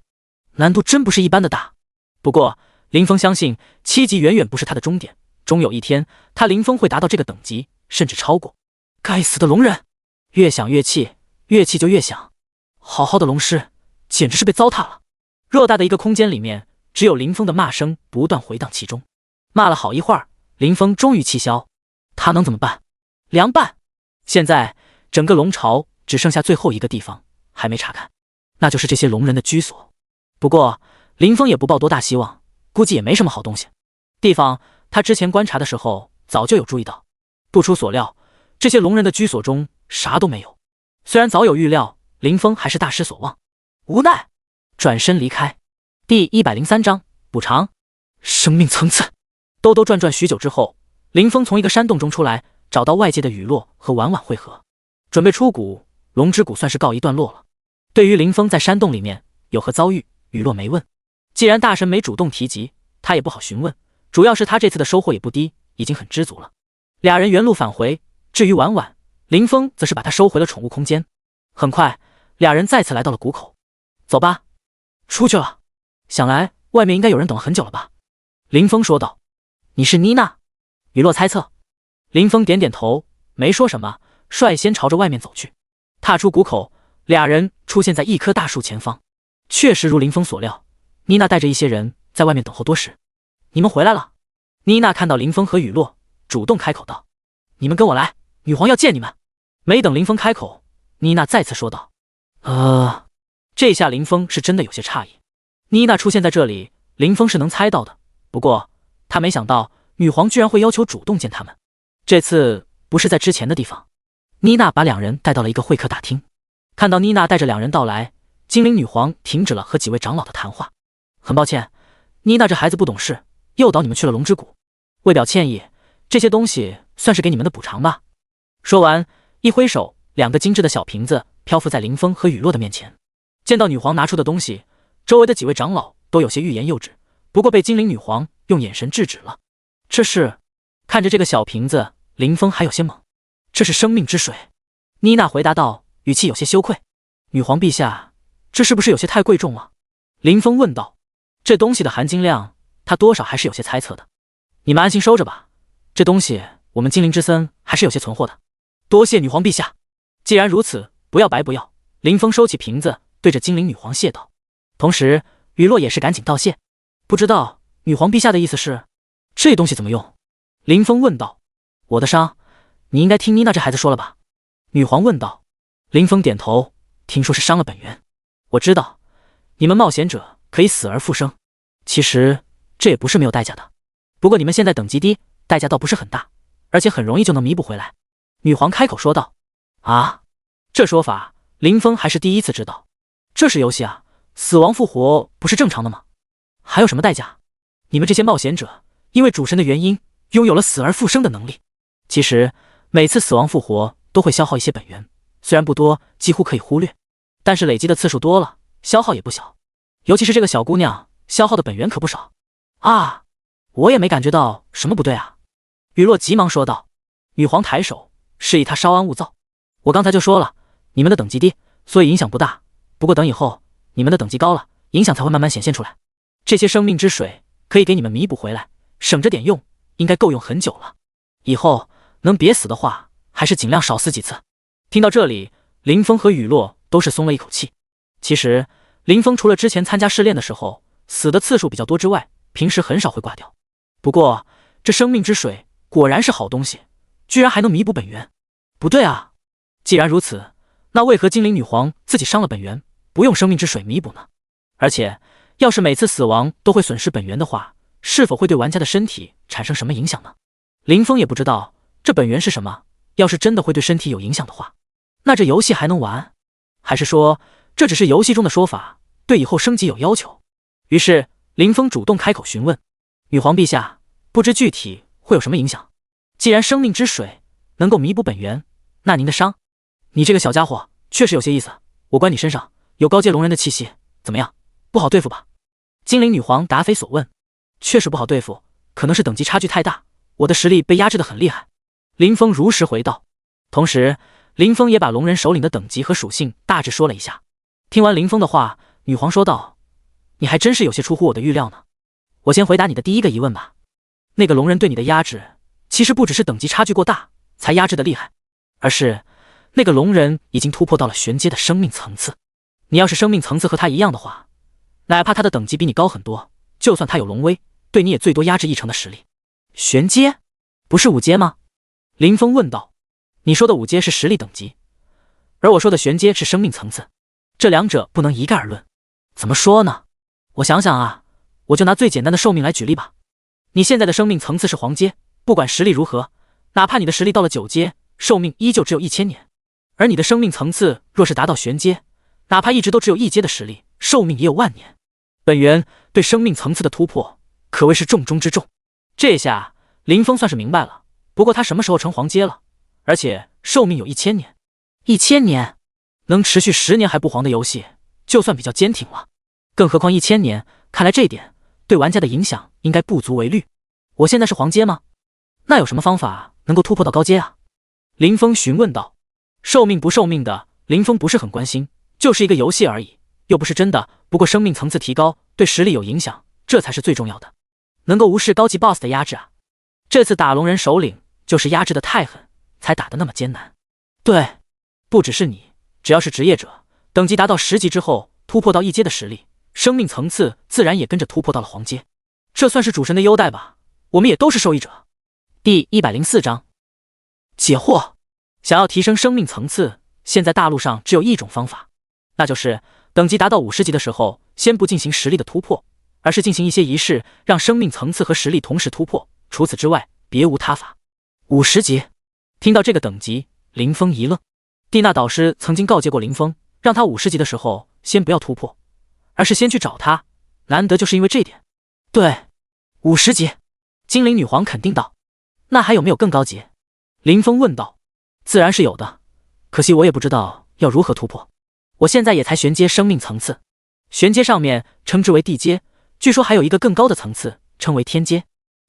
难度真不是一般的大。不过林峰相信7级远远不是他的终点，终有一天他林峰会达到这个等级，甚至超过。该死的龙人，越想越气，越气就越想。好好的龙师简直是被糟蹋了。偌大的一个空间里面，只有林峰的骂声不断回荡其中。骂了好一会儿，林峰终于气消。他能怎么办？凉拌。现在整个龙巢只剩下最后一个地方还没查看，那就是这些龙人的居所。不过林峰也不抱多大希望，估计也没什么好东西。地方他之前观察的时候早就有注意到，不出所料，这些龙人的居所中啥都没有。虽然早有预料，林峰还是大失所望，无奈转身离开。第103章补偿。生命层次。兜兜转转许久之后，林峰从一个山洞中出来，找到外界的雨落和婉婉会合，准备出谷。龙之谷算是告一段落了。对于林峰在山洞里面有何遭遇，雨落没问。既然大神没主动提及，他也不好询问，主要是他这次的收获也不低，已经很知足了。俩人原路返回，至于婉婉，林峰则是把她收回了宠物空间。很快，俩人再次来到了谷口。走吧，出去了。想来外面应该有人等了很久了吧？林峰说道。你是妮娜？雨落猜测。林峰点点头，没说什么，率先朝着外面走去。踏出谷口，俩人出现在一棵大树前方。确实如林峰所料，妮娜带着一些人在外面等候多时。你们回来了。妮娜看到林峰和雨落，主动开口道：你们跟我来，女皇要见你们。没等林峰开口，妮娜再次说道：这下林峰是真的有些诧异。妮娜出现在这里，林峰是能猜到的，不过他没想到女皇居然会要求主动见他们。这次不是在之前的地方。妮娜把两人带到了一个会客大厅。看到妮娜带着两人到来，精灵女皇停止了和几位长老的谈话。很抱歉，妮娜这孩子不懂事，诱导你们去了龙之谷。为表歉意，这些东西算是给你们的补偿吧。说完，一挥手，两个精致的小瓶子漂浮在林峰和雨落的面前。见到女皇拿出的东西，周围的几位长老都有些欲言又止，不过被精灵女皇用眼神制止了。这是……看着这个小瓶子，林峰还有些懵。这是生命之水。妮娜回答道，语气有些羞愧。女皇陛下，这是不是有些太贵重了？林峰问道。这东西的含金量，他多少还是有些猜测的。你们安心收着吧，这东西我们精灵之森还是有些存货的。多谢女皇陛下。既然如此，不要白不要。林峰收起瓶子，对着精灵女皇谢道。同时，雨落也是赶紧道谢。不知道女皇陛下的意思是？这东西怎么用？林峰问道。我的伤，你应该听妮娜这孩子说了吧？女皇问道。林峰点头，听说是伤了本源。我知道，你们冒险者可以死而复生，其实这也不是没有代价的。不过你们现在等级低，代价倒不是很大，而且很容易就能弥补回来。女皇开口说道。啊，这说法林峰还是第一次知道。这是游戏啊，死亡复活不是正常的吗？还有什么代价？你们这些冒险者因为主神的原因拥有了死而复生的能力。其实每次死亡复活都会消耗一些本源，虽然不多，几乎可以忽略，但是累积的次数多了，消耗也不小。尤其是这个小姑娘消耗的本源可不少啊！我也没感觉到什么不对啊。雨落急忙说道。女皇抬手示意她稍安勿躁。我刚才就说了，你们的等级低，所以影响不大，不过等以后你们的等级高了，影响才会慢慢显现出来。这些生命之水可以给你们弥补回来，省着点用，应该够用很久了。以后能别死的话，还是尽量少死几次。听到这里，林峰和雨落都是松了一口气。其实林峰除了之前参加试炼的时候死的次数比较多之外，平时很少会挂掉。不过这生命之水果然是好东西，居然还能弥补本源。不对啊，既然如此，那为何精灵女皇自己伤了本源，不用生命之水弥补呢？而且要是每次死亡都会损失本源的话，是否会对玩家的身体产生什么影响呢？林峰也不知道这本源是什么，要是真的会对身体有影响的话，那这游戏还能玩？还是说这只是游戏中的说法，对以后升级有要求？于是林峰主动开口询问。女皇陛下，不知具体会有什么影响？既然生命之水能够弥补本源，那您的伤……你这个小家伙确实有些意思，我观你身上有高阶龙人的气息，怎么样？不好对付吧？精灵女皇答非所问。确实不好对付，可能是等级差距太大，我的实力被压制得很厉害。林峰如实回道。同时林峰也把龙人首领的等级和属性大致说了一下。听完林峰的话，女皇说道：你还真是有些出乎我的预料呢。我先回答你的第一个疑问吧。那个龙人对你的压制，其实不只是等级差距过大才压制的厉害，而是那个龙人已经突破到了玄阶的生命层次。你要是生命层次和他一样的话，哪怕他的等级比你高很多，就算他有龙威，对你也最多压制1成的实力。玄阶不是5阶吗？林峰问道。你说的5阶是实力等级，而我说的玄阶是生命层次，这两者不能一概而论。怎么说呢？我想想啊，我就拿最简单的寿命来举例吧。你现在的生命层次是黄阶，不管实力如何，哪怕你的实力到了9阶，寿命依旧只有1000年。而你的生命层次若是达到玄阶，哪怕一直都只有1阶的实力，寿命也有万年。本源对生命层次的突破可谓是重中之重。这下林峰算是明白了，不过他什么时候成黄阶了？而且寿命有1000年，1000年能持续10年还不黄的游戏，就算比较坚挺了。更何况1000年，看来这点对玩家的影响应该不足为虑。我现在是黄阶吗？那有什么方法能够突破到高阶啊？林峰询问道。寿命不寿命的，林峰不是很关心，就是一个游戏而已，又不是真的。不过生命层次提高对实力有影响，这才是最重要的。能够无视高级 BOSS 的压制啊！这次打龙人首领就是压制的太狠，才打得那么艰难。对，不只是你，只要是职业者，等级达到10级之后，突破到1阶的实力，生命层次自然也跟着突破到了黄阶。这算是主神的优待吧，我们也都是受益者。第104章解惑。想要提升生命层次，现在大陆上只有一种方法，那就是等级达到50级的时候，先不进行实力的突破，而是进行一些仪式，让生命层次和实力同时突破。除此之外，别无他法。50级，听到这个等级，林峰一愣。蒂娜导师曾经告诫过林峰，让他50级的时候先不要突破，而是先去找他。难得就是因为这点。对，50级。精灵女皇肯定道。那还有没有更高级？林峰问道。自然是有的，可惜我也不知道要如何突破。我现在也才玄阶生命层次，玄阶上面称之为地阶，据说还有一个更高的层次，称为天阶。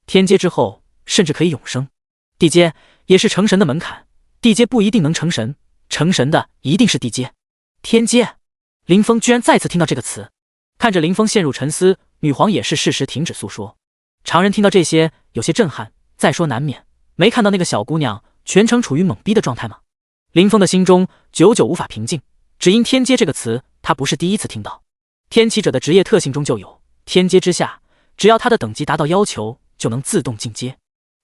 天阶之后甚至可以永生。地阶也是成神的门槛，地阶不一定能成神，成神的一定是地阶。天阶，林峰居然再次听到这个词。看着林峰陷入沉思，女皇也是适时停止诉说。常人听到这些有些震撼，再说难免，没看到那个小姑娘全程处于懵逼的状态吗？林峰的心中久久无法平静，只因天阶这个词他不是第一次听到。天启者的职业特性中就有天阶之下，只要他的等级达到要求，就能自动进阶。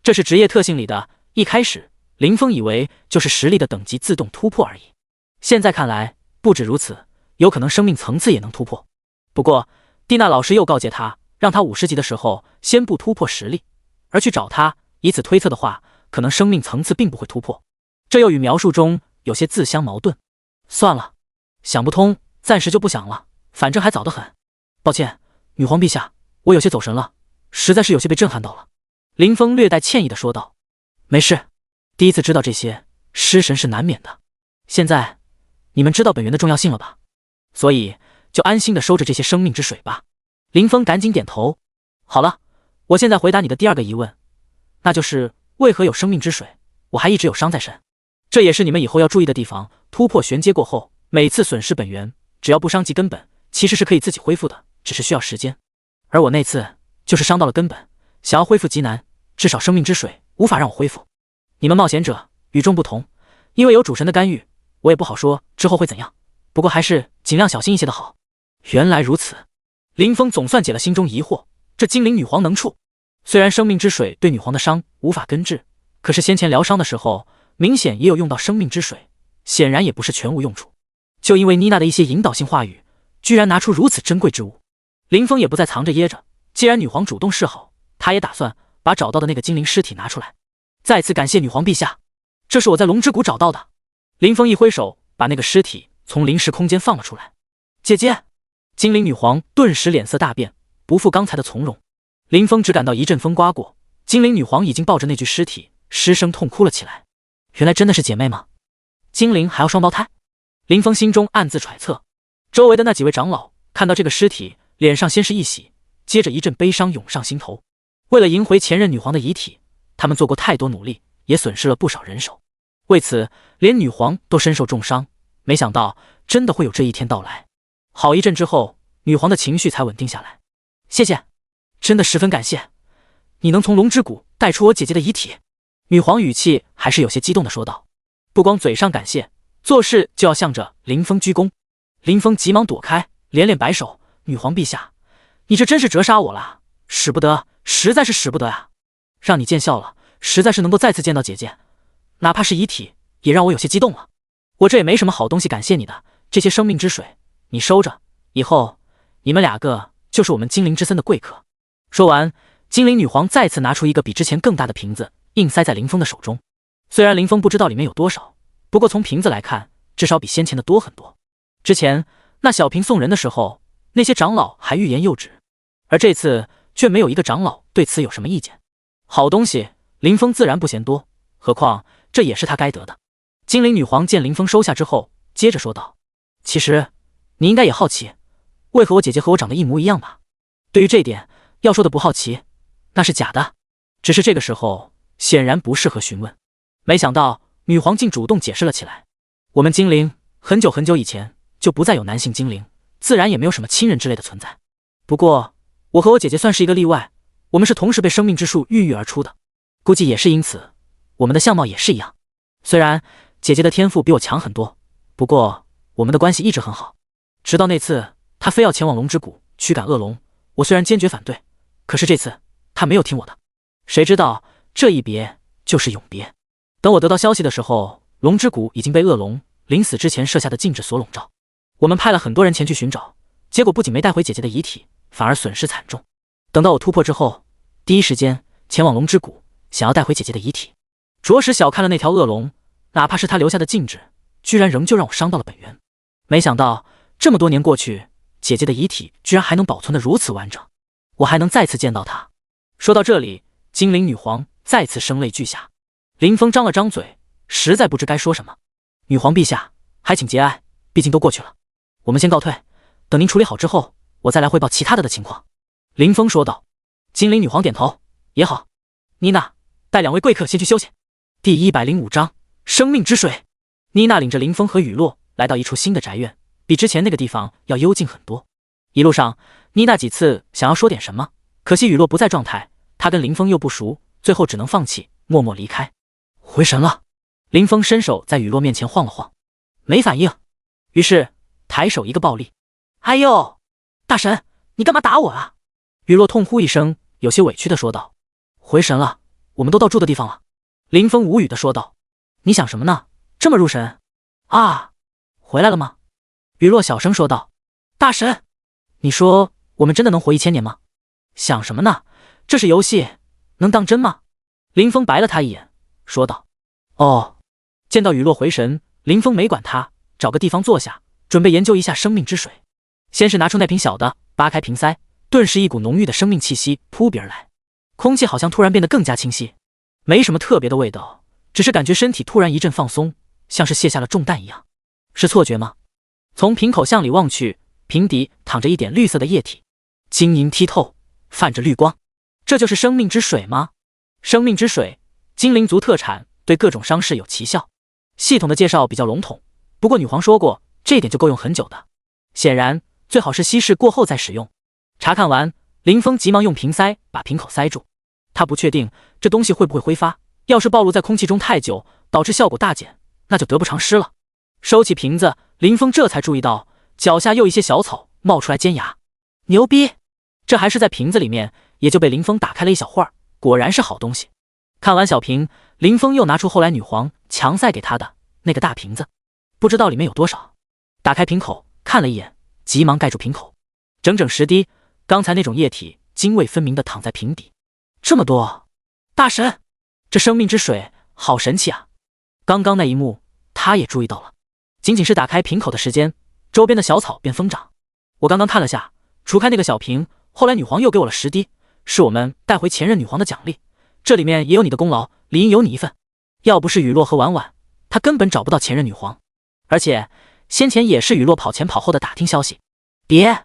这是职业特性里的。一开始林峰以为就是实力的等级自动突破而已，现在看来不止如此，有可能生命层次也能突破。不过蒂娜老师又告诫他，让他50级的时候先不突破实力，而去找他。以此推测的话，可能生命层次并不会突破，这又与描述中有些自相矛盾。算了，想不通，暂时就不想了，反正还早得很。抱歉，女皇陛下，我有些走神了，实在是有些被震撼到了。林峰略带歉意地说道。没事，第一次知道这些，失神是难免的。现在你们知道本源的重要性了吧？所以就安心地收着这些生命之水吧。林峰赶紧点头。好了，我现在回答你的第二个疑问，那就是为何有生命之水，我还一直有伤在身。这也是你们以后要注意的地方。突破玄阶过后，每次损失本源，只要不伤及根本，其实是可以自己恢复的，只是需要时间。而我那次就是伤到了根本，想要恢复极难，至少生命之水无法让我恢复。你们冒险者与众不同，因为有主神的干预，我也不好说之后会怎样，不过还是尽量小心一些的好。原来如此，林峰总算解了心中疑惑。这精灵女皇能处，虽然生命之水对女皇的伤无法根治，可是先前疗伤的时候明显也有用到生命之水，显然也不是全无用处。就因为妮娜的一些引导性话语，居然拿出如此珍贵之物。林峰也不再藏着掖着，既然女皇主动示好，他也打算把找到的那个精灵尸体拿出来。再次感谢女皇陛下，这是我在龙之谷找到的。林峰一挥手，把那个尸体从临时空间放了出来。姐姐，精灵女皇顿时脸色大变，不复刚才的从容。林峰只感到一阵风刮过，精灵女皇已经抱着那具尸体失声痛哭了起来。原来真的是姐妹吗？精灵还要双胞胎？林峰心中暗自揣测。周围的那几位长老看到这个尸体，脸上先是一喜，接着一阵悲伤涌上心头。为了赢回前任女皇的遗体，他们做过太多努力，也损失了不少人手，为此连女皇都身受重伤。没想到真的会有这一天到来。好一阵之后，女皇的情绪才稳定下来。谢谢，真的十分感谢，你能从龙之谷带出我姐姐的遗体。女皇语气还是有些激动地说道，不光嘴上感谢，做事就要向着林峰鞠躬。林峰急忙躲开，连连摆手，女皇陛下，你这真是折杀我了，使不得，实在是使不得啊！让你见笑了，实在是能够再次见到姐姐，哪怕是遗体也让我有些激动了。我这也没什么好东西感谢你的，这些生命之水你收着，以后你们两个就是我们精灵之森的贵客。说完，精灵女皇再次拿出一个比之前更大的瓶子，硬塞在林峰的手中。虽然林峰不知道里面有多少，不过从瓶子来看，至少比先前的多很多。之前那小瓶送人的时候，那些长老还欲言又止，而这次却没有一个长老对此有什么意见。好东西，林峰自然不嫌多，何况这也是他该得的。精灵女皇见林峰收下之后，接着说道：“其实你应该也好奇，为何我姐姐和我长得一模一样吧？对于这点，要说的不好奇，那是假的。只是这个时候显然不适合询问。”没想到女皇竟主动解释了起来：“我们精灵很久很久以前就不再有男性精灵，自然也没有什么亲人之类的存在。不过我和我姐姐算是一个例外，我们是同时被生命之树孕育而出的，估计也是因此，我们的相貌也是一样。虽然姐姐的天赋比我强很多，不过我们的关系一直很好。直到那次她非要前往龙之谷驱赶恶龙，我虽然坚决反对，可是这次她没有听我的。谁知道这一别就是永别。等我得到消息的时候，龙之谷已经被恶龙临死之前设下的禁制所笼罩。我们派了很多人前去寻找，结果不仅没带回姐姐的遗体，反而损失惨重。等到我突破之后，第一时间前往龙之谷，想要带回姐姐的遗体。着实小看了那条恶龙，哪怕是他留下的禁制，居然仍旧让我伤到了本源。没想到这么多年过去，姐姐的遗体居然还能保存得如此完整，我还能再次见到她。说到这里，精灵女皇再次声泪俱下。林峰张了张嘴，实在不知该说什么。女皇陛下，还请节哀，毕竟都过去了，我们先告退，等您处理好之后，我再来汇报其他的情况。林峰说道。精灵女皇点头，也好。妮娜，带2位贵客先去休息。第105章生命之水。妮娜领着林峰和雨落来到一处新的宅院，比之前那个地方要幽静很多。一路上，妮娜几次想要说点什么，可惜雨落不在状态，她跟林峰又不熟，最后只能放弃，默默离开。回神了。林峰伸手在雨落面前晃了晃，没反应，于是抬手一个暴力。哎呦，大神，你干嘛打我啊？雨落痛呼一声，有些委屈的说道。回神了，我们都到住的地方了。林峰无语的说道。你想什么呢？这么入神啊？回来了吗？雨落小声说道。大神，你说我们真的能活1000年吗？想什么呢？这是游戏，能当真吗？林峰白了他一眼，说道。哦。见到雨落回神，林峰没管他，找个地方坐下，准备研究一下生命之水。先是拿出那瓶小的，扒开瓶塞，顿时一股浓郁的生命气息扑鼻而来，空气好像突然变得更加清晰，没什么特别的味道，只是感觉身体突然一阵放松，像是卸下了重担一样。是错觉吗？从瓶口向里望去，瓶底淌着一点绿色的液体，晶莹剔透，泛着绿光。这就是生命之水吗？生命之水，精灵族特产，对各种伤势有奇效。系统的介绍比较笼统，不过女皇说过，这点就够用很久的。显然，最好是稀释过后再使用。查看完，林峰急忙用瓶塞把瓶口塞住。他不确定这东西会不会挥发，要是暴露在空气中太久，导致效果大减，那就得不偿失了。收起瓶子，林峰这才注意到脚下又一些小草冒出来尖牙。牛逼！这还是在瓶子里面，也就被林峰打开了一小会儿，果然是好东西。看完小瓶，林峰又拿出后来女皇强塞给他的那个大瓶子，不知道里面有多少。打开瓶口看了一眼，急忙盖住瓶口，整整10滴，刚才那种液体泾渭分明地躺在瓶底。这么多！大神，这生命之水好神奇啊！刚刚那一幕他也注意到了，仅仅是打开瓶口的时间，周边的小草便疯长。我刚刚看了下，除开那个小瓶，后来女皇又给我了10滴，是我们带回前任女皇的奖励，这里面也有你的功劳，理应有你一份。要不是雨落和婉婉，他根本找不到前任女皇，而且先前也是雨落跑前跑后的打听消息。别，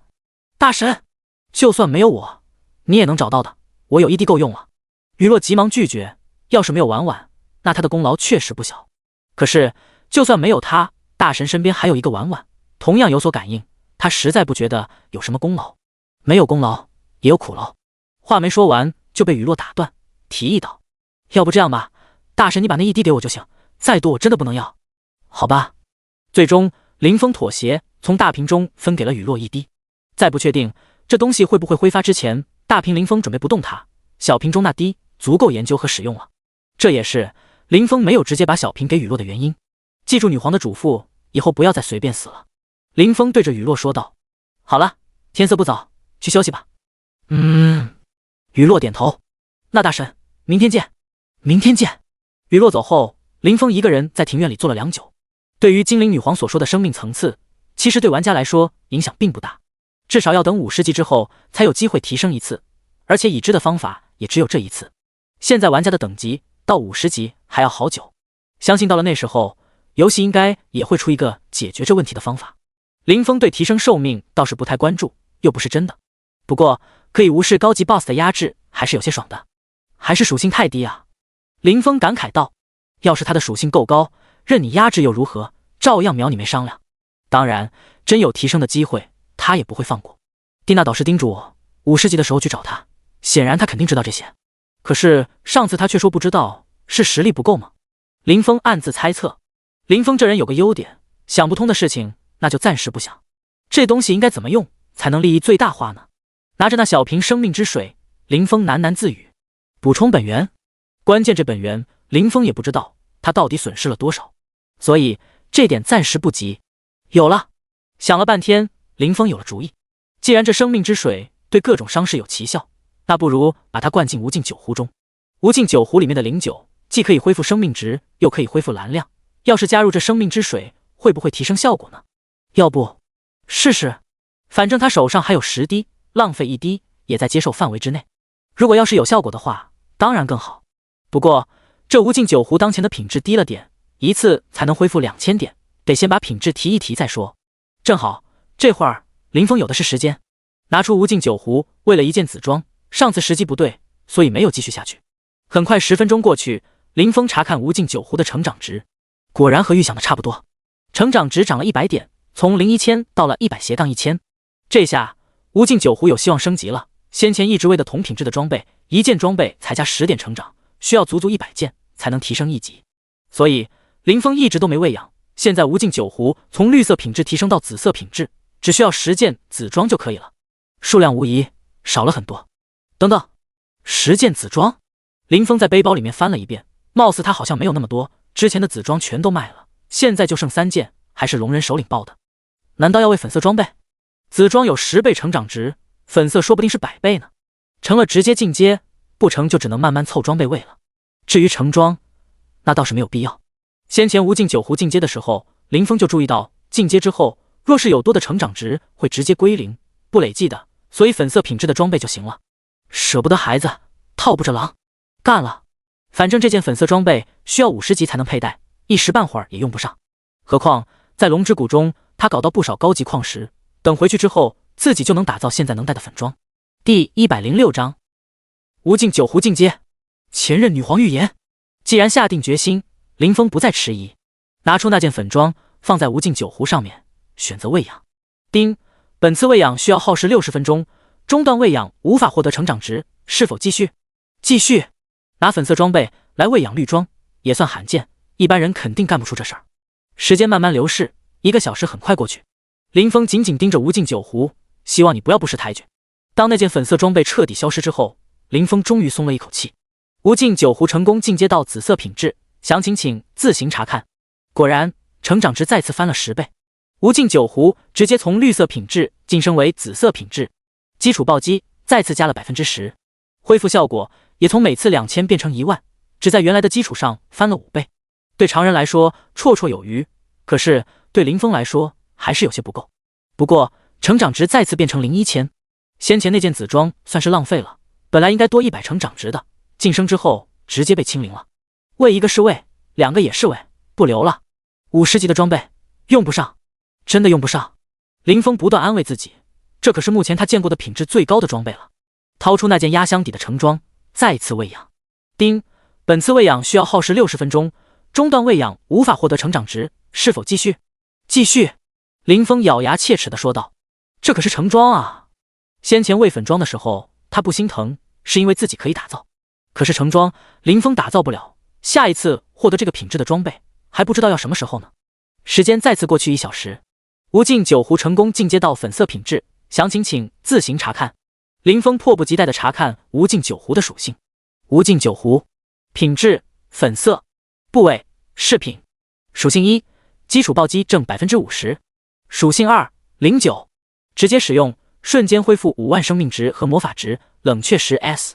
大神，就算没有我，你也能找到的，我有1滴够用了。雨落急忙拒绝，要是没有婉婉，那他的功劳确实不小。可是就算没有他，大神身边还有一个婉婉，同样有所感应，他实在不觉得有什么功劳。没有功劳也有苦劳。话没说完就被雨落打断，提议道：要不这样吧，大神你把那1滴给我就行，再多我真的不能要。好吧。最终林峰妥协，从大瓶中分给了雨落1滴。在不确定这东西会不会挥发之前，大瓶林峰准备不动它，小瓶中那滴足够研究和使用了。这也是林峰没有直接把小瓶给雨落的原因。记住女皇的嘱咐，以后不要再随便死了。林峰对着雨落说道。好了，天色不早，去休息吧。雨落点头。那大神，明天见。明天见。雨落走后，林峰一个人在庭院里坐了良久。对于精灵女皇所说的生命层次，其实对玩家来说影响并不大，至少要等50级之后才有机会提升一次，而且已知的方法也只有这一次。现在玩家的等级到50级还要好久，相信到了那时候，游戏应该也会出一个解决这问题的方法。林峰对提升寿命倒是不太关注，又不是真的。不过可以无视高级 BOSS 的压制，还是有些爽的。还是属性太低啊！林峰感慨道。要是他的属性够高，任你压制又如何，照样秒你没商量。当然，真有提升的机会，他也不会放过。蒂娜导师叮嘱我，50级的时候去找他。显然他肯定知道这些，可是上次他却说不知道，是实力不够吗？林峰暗自猜测。林峰这人有个优点，想不通的事情那就暂时不想。这东西应该怎么用才能利益最大化呢？拿着那小瓶生命之水，林峰喃喃自语：补充本源。关键这本源林峰也不知道他到底损失了多少，所以这点暂时不急。有了。想了半天，林峰有了主意。既然这生命之水对各种伤势有奇效，那不如把它灌进无尽酒壶中。无尽酒壶里面的灵酒既可以恢复生命值，又可以恢复蓝量，要是加入这生命之水，会不会提升效果呢？要不试试？反正他手上还有10滴，浪费1滴也在接受范围之内。如果要是有效果的话，当然更好。不过这无尽酒壶当前的品质低了点，一次才能恢复2000点，得先把品质提一提再说。正好这会儿林峰有的是时间，拿出无尽酒壶，为了一件紫装，上次时机不对，所以没有继续下去。很快10分钟过去，林峰查看无尽酒壶的成长值，果然和预想的差不多，成长值涨了100点，从01000到了100-1000。这下无尽酒壶有希望升级了。先前一直为的同品质的装备，一件装备才加10点成长，需要足足100件才能提升1级，所以林峰一直都没喂养。现在无尽酒壶从绿色品质提升到紫色品质，只需要10件紫装就可以了，数量无疑少了很多。等等，10件紫装？林峰在背包里面翻了一遍，貌似他好像没有那么多，之前的紫装全都卖了，现在就剩3件，还是龙人首领报的。难道要为粉色装备？紫装有10倍成长值，粉色说不定是100倍呢。成了直接进阶，不成就只能慢慢凑装备位了。至于成装，那倒是没有必要。先前无尽酒壶进阶的时候，林峰就注意到进阶之后，若是有多的成长值会直接归零，不累计的，所以粉色品质的装备就行了。舍不得孩子，套不着狼，干了。反正这件粉色装备需要50级才能佩戴，一时半会儿也用不上。何况在龙之谷中，他搞到不少高级矿石，等回去之后，自己就能打造现在能戴的粉装。第106章，无尽酒壶进阶。前任女皇预言。既然下定决心，林峰不再迟疑，拿出那件粉装放在无尽酒壶上面，选择喂养。丁，本次喂养需要耗时60分钟，中断喂养无法获得成长值，是否继续？继续。拿粉色装备来喂养绿装也算罕见，一般人肯定干不出这事儿。时间慢慢流逝，1个小时很快过去。林峰紧紧盯着无尽酒壶，希望你不要不识抬举。当那件粉色装备彻底消失之后，林峰终于松了一口气。无尽酒壶成功进阶到紫色品质，详情请自行查看。果然，成长值再次翻了10倍。无尽酒壶直接从绿色品质晋升为紫色品质，基础暴击再次加了 10%， 恢复效果也从每次2000变成10000，只在原来的基础上翻了5倍。对常人来说绰绰有余，可是对林峰来说还是有些不够。不过成长值再次变成01000，先前那件紫装算是浪费了，本来应该多100成长值的，晋升之后直接被清零了。喂一个是喂，2个也是喂，不留了。50级的装备用不上，真的用不上。林峰不断安慰自己，这可是目前他见过的品质最高的装备了。掏出那件压箱底的成装，再次喂养。丁，本次喂养需要耗时60分钟，中断喂养无法获得成长值，是否继续？继续。林峰咬牙切齿地说道，这可是成装啊。先前喂粉装的时候他不心疼，是因为自己可以打造，可是成装林峰打造不了，下一次获得这个品质的装备还不知道要什么时候呢。时间再次过去1小时，无尽酒壶成功进阶到粉色品质，详情请自行查看。林峰迫不及待地查看无尽酒壶的属性。无尽酒壶品质粉色，部位饰品，属性1，基础暴击正 50%， 属性2，09，直接使用，瞬间恢复5万生命值和魔法值，冷却10S。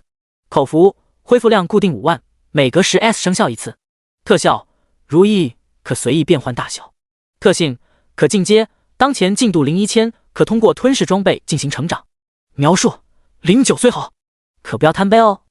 口服，恢复量固定5万，每隔10S 生效一次。特效，如意，可随意变换大小。特性，可进阶，当前进度01000，可通过吞噬装备进行成长。描述：09虽好，可不要贪杯哦。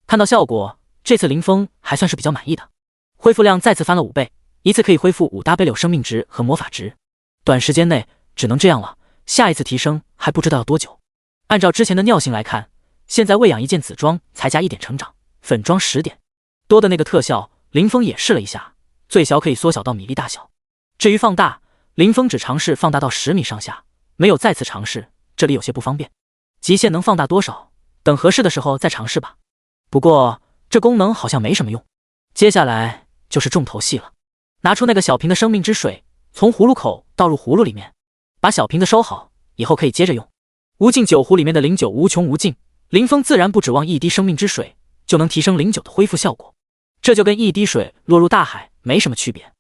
看到效果，这次林峰还算是比较满意的。恢复量再次翻了5倍，一次可以恢复5W 生命值和魔法值。短时间内只能这样了，下一次提升还不知道要多久。按照之前的尿性来看，现在喂养一件紫装才加1点成长，粉装10点。多的那个特效，林峰也试了一下，最小可以缩小到米粒大小。至于放大，林峰只尝试放大到10米上下，没有再次尝试，这里有些不方便。极限能放大多少？等合适的时候再尝试吧。不过这功能好像没什么用。接下来就是重头戏了，拿出那个小瓶的生命之水，从葫芦口倒入葫芦里面，把小瓶子收好，以后可以接着用。无尽酒壶里面的09无穷无尽，林峰自然不指望一滴生命之水就能提升09的恢复效果，这就跟一滴水落入大海没什么区别。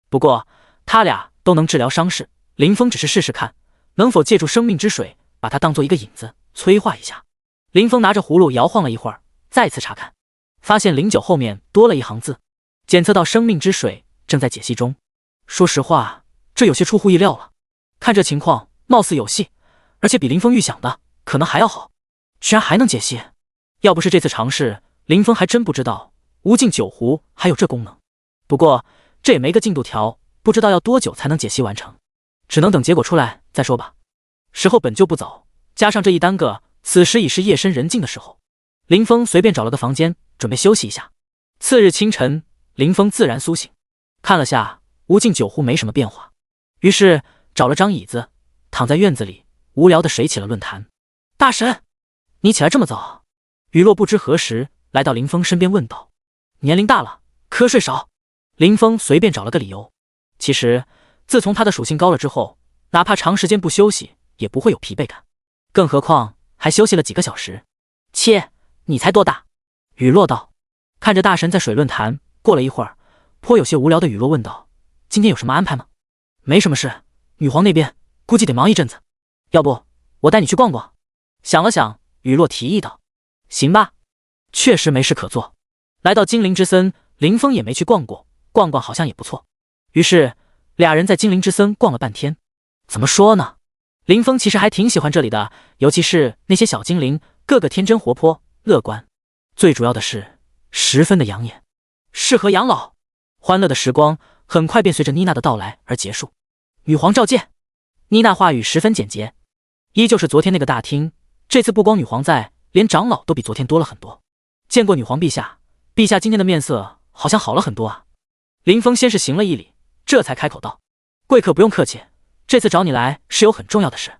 不过他俩都能治疗伤势，林峰只是试试看能否借助生命之水把它当做一个引子催化一下。林峰拿着葫芦摇晃了一会儿，再次查看，发现09后面多了一行字，检测到生命之水正在解析中。说实话，这有些出乎意料了，看这情况貌似有戏，而且比林峰预想的可能还要好，居然还能解析。要不是这次尝试，林峰还真不知道无尽酒壶还有这功能。不过这也没个进度条，不知道要多久才能解析完成，只能等结果出来再说吧。时候本就不早，加上这一耽搁，此时已是夜深人静的时候。林峰随便找了个房间准备休息一下。次日清晨，林峰自然苏醒，看了下无尽酒壶没什么变化，于是找了张椅子躺在院子里，无聊的水起了论坛。大神，你起来这么早？雨落不知何时来到林峰身边问道。年龄大了，瞌睡少。林峰随便找了个理由。其实自从他的属性高了之后，哪怕长时间不休息也不会有疲惫感，更何况还休息了几个小时。切，你才多大？雨落道。看着大神在水论坛，过了一会儿，颇有些无聊的雨落问道：今天有什么安排吗？没什么事，女皇那边估计得忙一阵子，要不我带你去逛逛？想了想，雨落提议道：行吧。确实没事可做，来到精灵之森，林峰也没去逛过，逛逛好像也不错。于是俩人在精灵之森逛了半天。怎么说呢，林峰其实还挺喜欢这里的，尤其是那些小精灵，个个天真活泼乐观，最主要的是十分的养眼，适合养老。欢乐的时光很快便随着妮娜的到来而结束。女皇召见。妮娜话语十分简洁，依旧是昨天那个大厅，这次不光女皇在，连长老都比昨天多了很多。见过女皇陛下，陛下今天的面色好像好了很多啊。林峰先是行了一礼，这才开口道：贵客不用客气，这次找你来是有很重要的事。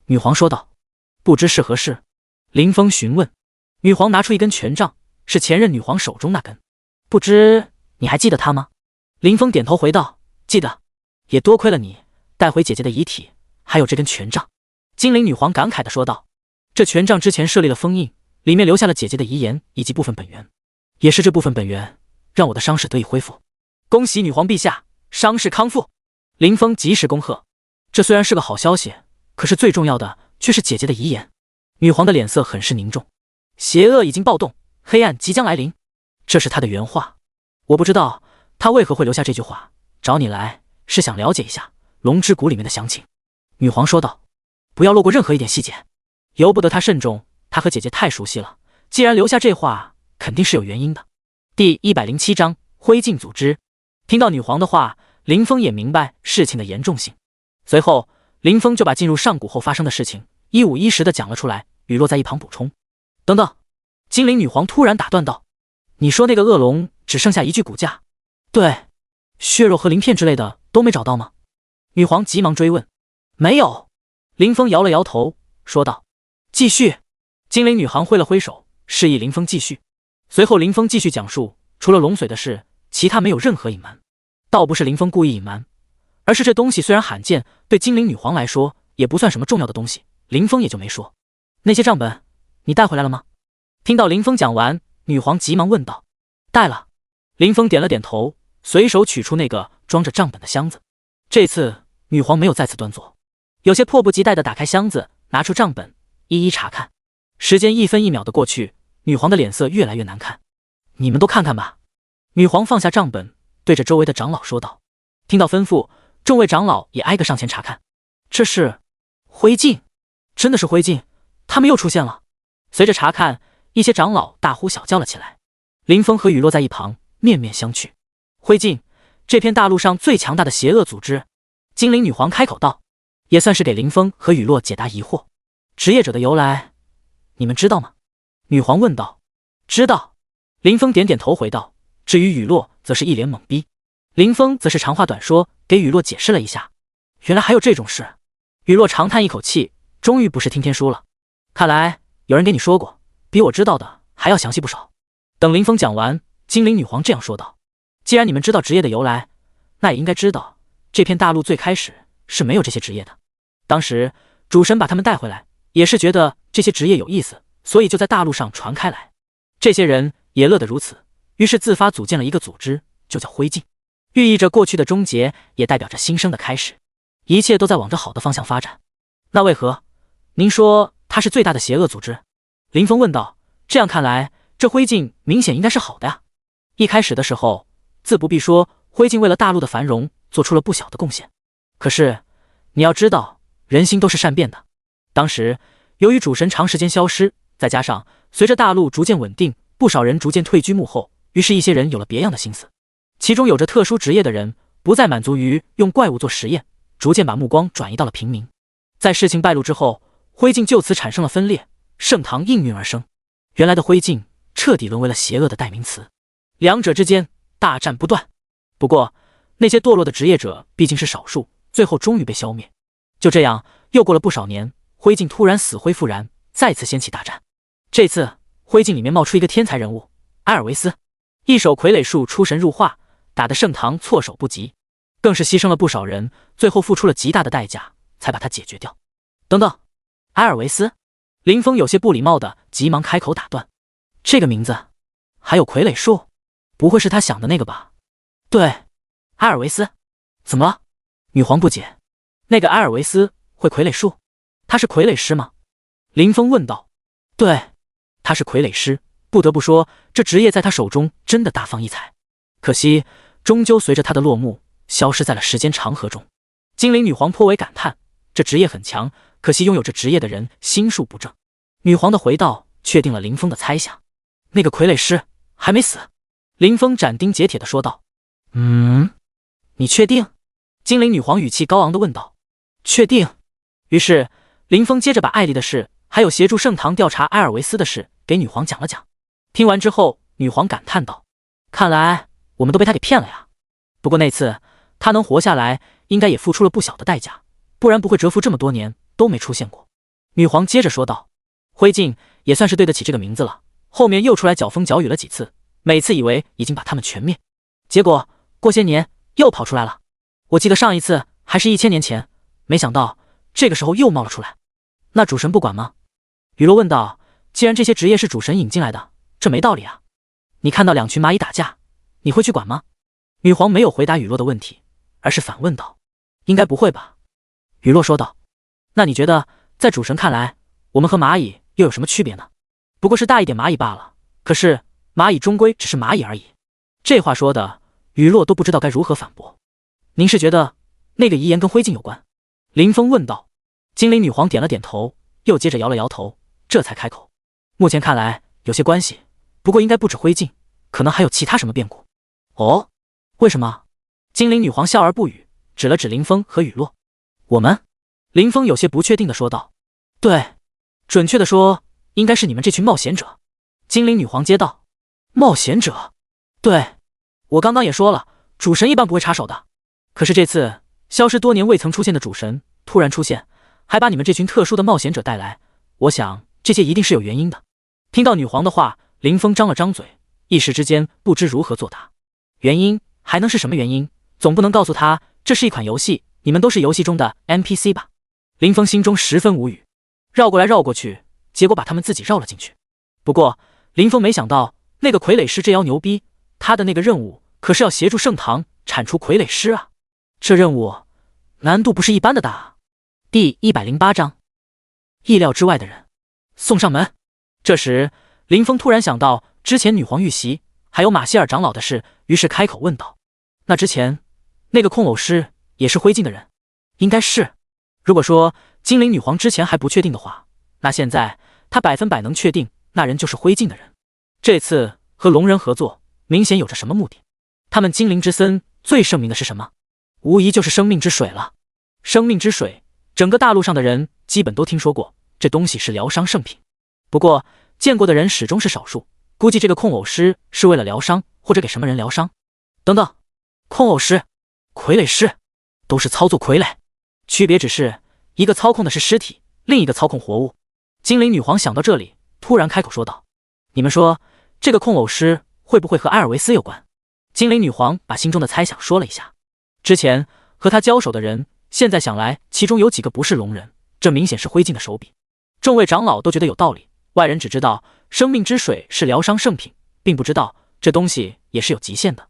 女皇说道。不知是何事？林峰询问。女皇拿出一根权杖，是前任女皇手中那根。不知你还记得她吗？林峰点头回道：记得，也多亏了你带回姐姐的遗体，还有这根权杖。精灵女皇感慨地说道。这权杖之前设立了封印，里面留下了姐姐的遗言以及部分本源，也是这部分本源让我的伤势得以恢复。恭喜女皇陛下，伤势康复。林峰及时恭贺。这虽然是个好消息，可是最重要的却是姐姐的遗言。女皇的脸色很是凝重。邪恶已经暴动，黑暗即将来临，这是她的原话。我不知道她为何会留下这句话，找你来是想了解一下龙之谷里面的详情。女皇说道。不要落过任何一点细节，由不得她慎重，她和姐姐太熟悉了，既然留下这话肯定是有原因的。第107章灰烬组织。听到女皇的话，林峰也明白事情的严重性。随后林峰就把进入上古后发生的事情一五一十的讲了出来。雨落在一旁补充。等等，精灵女皇突然打断道：你说那个恶龙只剩下一具骨架？对，血肉和鳞片之类的都没找到吗？女皇急忙追问。没有。林峰摇了摇头说道。继续。精灵女皇挥了挥手示意林峰继续。随后林峰继续讲述，除了龙髓的事，其他没有任何隐瞒。倒不是林峰故意隐瞒，而是这东西虽然罕见，对精灵女皇来说也不算什么重要的东西，林峰也就没说。那些账本你带回来了吗？听到林峰讲完，女皇急忙问道。带了。林峰点了点头，随手取出那个装着账本的箱子。这次女皇没有再次端坐，有些迫不及待地打开箱子，拿出账本，一一查看。时间一分一秒的过去，女皇的脸色越来越难看。你们都看看吧。女皇放下账本，对着周围的长老说道。听到吩咐，众位长老也挨个上前查看。这是灰烬，真的是灰烬，他们又出现了。随着查看，一些长老大呼小叫了起来。林峰和雨落在一旁面面相觑。灰烬，这片大陆上最强大的邪恶组织。精灵女皇开口道，也算是给林峰和雨落解答疑惑。职业者的由来，你们知道吗？女皇问道。知道。林峰点点头回道。至于雨落，则是一脸懵逼。林峰则是长话短说，给雨落解释了一下。原来还有这种事。雨落长叹一口气，终于不是听天书了。看来有人给你说过，比我知道的还要详细不少。等林峰讲完，精灵女皇这样说道。既然你们知道职业的由来，那也应该知道，这片大陆最开始是没有这些职业的。当时主神把他们带回来，也是觉得这些职业有意思，所以就在大陆上传开来。这些人也乐得如此，于是自发组建了一个组织，就叫灰烬，寓意着过去的终结，也代表着新生的开始。一切都在往着好的方向发展。那为何您说它是最大的邪恶组织？林峰问道。这样看来，这灰烬明显应该是好的呀。一开始的时候，自不必说，灰烬为了大陆的繁荣做出了不小的贡献。可是你要知道，人心都是善变的。当时由于主神长时间消失，再加上随着大陆逐渐稳定，不少人逐渐退居幕后，于是一些人有了别样的心思。其中有着特殊职业的人不再满足于用怪物做实验，逐渐把目光转移到了平民。在事情败露之后，灰烬就此产生了分裂，圣堂应运而生。原来的灰烬彻底沦为了邪恶的代名词，两者之间大战不断。不过那些堕落的职业者毕竟是少数，最后终于被消灭。就这样又过了不少年，灰烬突然死灰复燃，再次掀起大战。这次灰烬里面冒出一个天才人物埃尔维斯，一手傀儡术出神入化，打得圣堂措手不及，更是牺牲了不少人，最后付出了极大的代价才把他解决掉。等等，埃尔维斯？林峰有些不礼貌的急忙开口打断。这个名字还有傀儡术，不会是他想的那个吧？对，埃尔维斯。怎么了？女皇不解。那个埃尔维斯会傀儡术？他是傀儡师吗？林峰问道。对，他是傀儡师。不得不说，这职业在他手中真的大放异彩。可惜终究随着他的落幕消失在了时间长河中。精灵女皇颇为感叹，这职业很强，可惜拥有这职业的人心术不正。女皇的回道确定了林峰的猜想，那个傀儡师还没死。林峰斩钉截铁地说道。你确定？精灵女皇语气高昂地问道。确定。于是林峰接着把艾丽的事还有协助圣堂调查埃尔维斯的事给女皇讲了讲。听完之后，女皇感叹道，看来我们都被他给骗了呀。不过那次他能活下来，应该也付出了不小的代价，不然不会蛰伏这么多年都没出现过。女皇接着说道。灰烬也算是对得起这个名字了，后面又出来搅风搅雨了几次，每次以为已经把他们全灭，结果过些年又跑出来了。我记得上一次还是1000年前，没想到这个时候又冒了出来。那主神不管吗？雨落问道。既然这些职业是主神引进来的，这没道理啊。你看到两群蚂蚁打架，你会去管吗？女皇没有回答雨落的问题，而是反问道。应该不会吧？雨落说道。那你觉得在主神看来，我们和蚂蚁又有什么区别呢？不过是大一点蚂蚁罢了，可是蚂蚁终归只是蚂蚁而已。这话说的雨落都不知道该如何反驳。您是觉得那个遗言跟灰烬有关？林峰问道。精灵女皇点了点头，又接着摇了摇头，这才开口。目前看来有些关系，不过应该不止灰烬，可能还有其他什么变故。哦，为什么？精灵女皇笑而不语，指了指林峰和雨落。我们？林峰有些不确定地说道。对，准确地说，应该是你们这群冒险者。精灵女皇接道。冒险者？对，我刚刚也说了，主神一般不会插手的。可是这次消失多年未曾出现的主神突然出现，还把你们这群特殊的冒险者带来，我想这些一定是有原因的。听到女皇的话，林峰张了张嘴，一时之间不知如何作答。原因还能是什么原因？总不能告诉他这是一款游戏，你们都是游戏中的 NPC 吧？林峰心中十分无语，绕过来绕过去，结果把他们自己绕了进去。不过林峰没想到那个傀儡师这妖牛逼，他的那个任务可是要协助圣堂铲除傀儡师啊，这任务难度不是一般的大啊。第108章，意料之外的人。送上门。这时，林峰突然想到之前女皇遇袭，还有马歇尔长老的事，于是开口问道：“那之前那个控偶师也是灰烬的人？”应该是。如果说精灵女皇之前还不确定的话，那现在她100%能确定那人就是灰烬的人。这次和龙人合作，明显有着什么目的？他们精灵之森最盛名的是什么？无疑就是生命之水了。生命之水，整个大陆上的人基本都听说过，这东西是疗伤圣品。不过见过的人始终是少数，估计这个控偶师是为了疗伤，或者给什么人疗伤。等等，控偶师、傀儡师都是操作傀儡，区别只是一个操控的是尸体，另一个操控活物。精灵女皇想到这里，突然开口说道：“你们说这个控偶师会不会和埃尔维斯有关？”精灵女皇把心中的猜想说了一下，之前和他交手的人，现在想来其中有几个不是龙人，这明显是灰烬的手笔。众位长老都觉得有道理，外人只知道生命之水是疗伤圣品，并不知道这东西也是有极限的。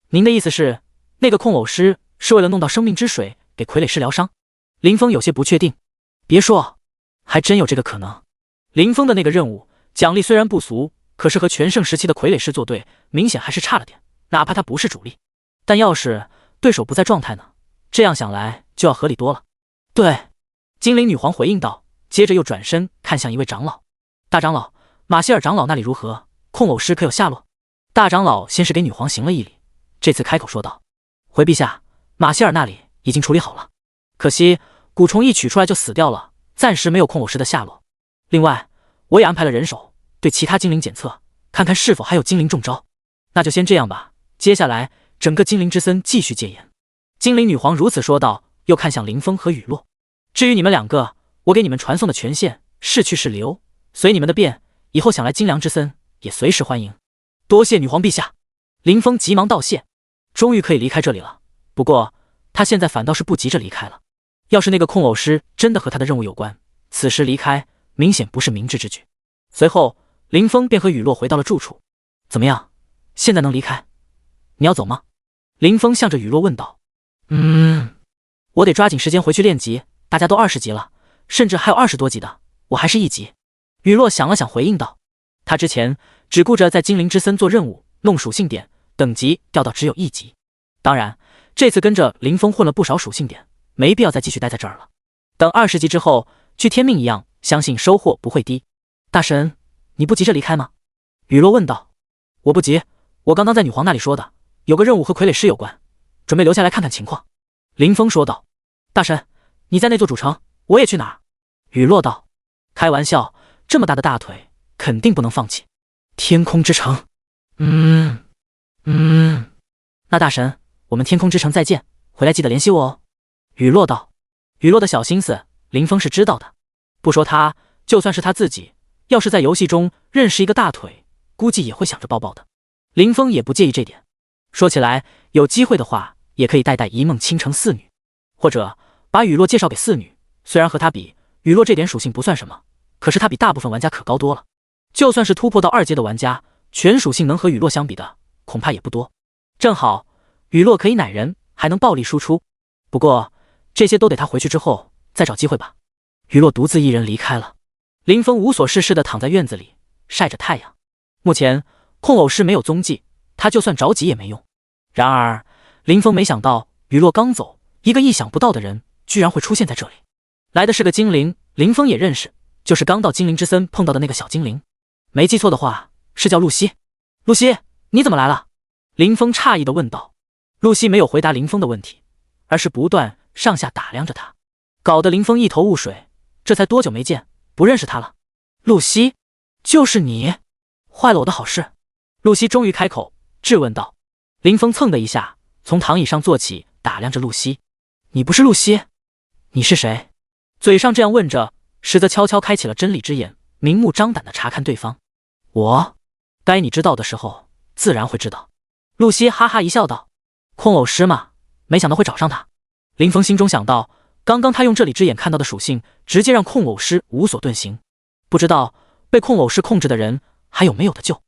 您的意思是，那个控偶师是为了弄到生命之水给傀儡师疗伤？林峰有些不确定。别说，还真有这个可能。林峰的那个任务奖励虽然不俗，可是和全盛时期的傀儡师作对，明显还是差了点。哪怕他不是主力，但要是对手不在状态呢？这样想来就要合理多了。对，精灵女皇回应道，接着又转身看向一位长老：“大长老，马歇尔长老那里如何？控偶师可有下落？”大长老先是给女皇行了一礼，这次开口说道：“回陛下，马歇尔那里已经处理好了，可惜蛊虫一取出来就死掉了，暂时没有控偶师的下落。另外，我也安排了人手对其他精灵检测，看看是否还有精灵中招。那就先这样吧。接下来整个精灵之森继续戒严。”精灵女皇如此说道，又看向林峰和雨落：“至于你们两个，我给你们传送的权限是去是留，随你们的便，以后想来精良之森也随时欢迎。”多谢女皇陛下。林峰急忙道谢，终于可以离开这里了。不过他现在反倒是不急着离开了。要是那个控偶师真的和他的任务有关，此时离开明显不是明智之举。随后林峰便和雨落回到了住处。怎么样，现在能离开？你要走吗？林峰向着雨落问道。我得抓紧时间回去练级，大家都20级了，甚至还有20多级的，我还是1级。雨落想了想回应道，他之前只顾着在精灵之森做任务，弄属性点，等级掉到只有1级。当然这次跟着林峰混了不少属性点，没必要再继续待在这儿了。等20级之后去天命一样，相信收获不会低。大神，你不急着离开吗？雨落问道。我不急，我刚刚在女皇那里说的，有个任务和傀儡师有关，准备留下来看看情况。林峰说道。大神，你在那座主城，我也去哪儿？雨落道。开玩笑，这么大的大腿，肯定不能放弃。天空之城。那大神，我们天空之城再见，回来记得联系我哦。雨落道。雨落的小心思，林峰是知道的。不说他，就算是他自己，要是在游戏中认识一个大腿，估计也会想着抱抱的。林峰也不介意这点。说起来，有机会的话，也可以带一梦倾城4女，或者把雨落介绍给4女。虽然和他比，雨落这点属性不算什么，可是他比大部分玩家可高多了。就算是突破到2阶的玩家，全属性能和雨落相比的，恐怕也不多。正好雨落可以奶人，还能暴力输出。不过这些都得他回去之后再找机会吧。雨落独自一人离开了。林峰无所事事地躺在院子里晒着太阳。目前控偶师没有踪迹，他就算着急也没用。然而林峰没想到雨落刚走，一个意想不到的人居然会出现在这里。来的是个精灵，林峰也认识，就是刚到精灵之森碰到的那个小精灵。没记错的话是叫露西。露西，你怎么来了？林峰诧异地问道。露西没有回答林峰的问题，而是不断上下打量着他，搞得林峰一头雾水。这才多久没见，不认识他了？露西，就是你，坏了我的好事。露西终于开口质问道。林峰蹭的一下从躺椅上坐起，打量着露西。你不是露西？你是谁？嘴上这样问着，实则悄悄开启了真理之眼，明目张胆地查看对方。我，该你知道的时候自然会知道。露西哈哈一笑道。控偶师嘛，没想到会找上他。林峰心中想到，刚刚他用这里之眼看到的属性，直接让控偶师无所遁形，不知道被控偶师控制的人还有没有的救。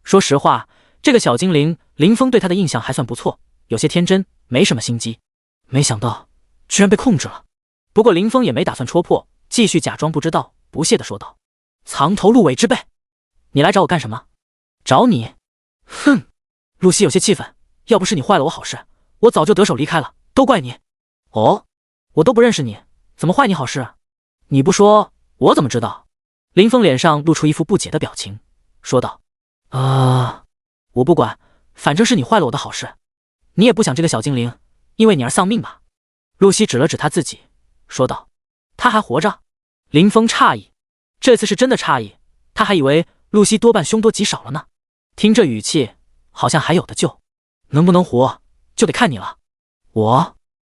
说实话，这个小精灵林峰对他的印象还算不错，有些天真，没什么心机。没想到居然被控制了。不过林峰也没打算戳破，继续假装不知道，不屑地说道。藏头露尾之辈，你来找我干什么？找你？哼！露西有些气愤，要不是你坏了我好事，我早就得手离开了，都怪你。哦，我都不认识你，怎么坏你好事？你不说，我怎么知道？林峰脸上露出一副不解的表情，说道：我不管，反正是你坏了我的好事。你也不想这个小精灵因为你而丧命吧？露西指了指他自己，说道：他还活着？林峰诧异，这次是真的诧异，他还以为露西多半凶多吉少了呢。听这语气，好像还有的救，能不能活就得看你了。我？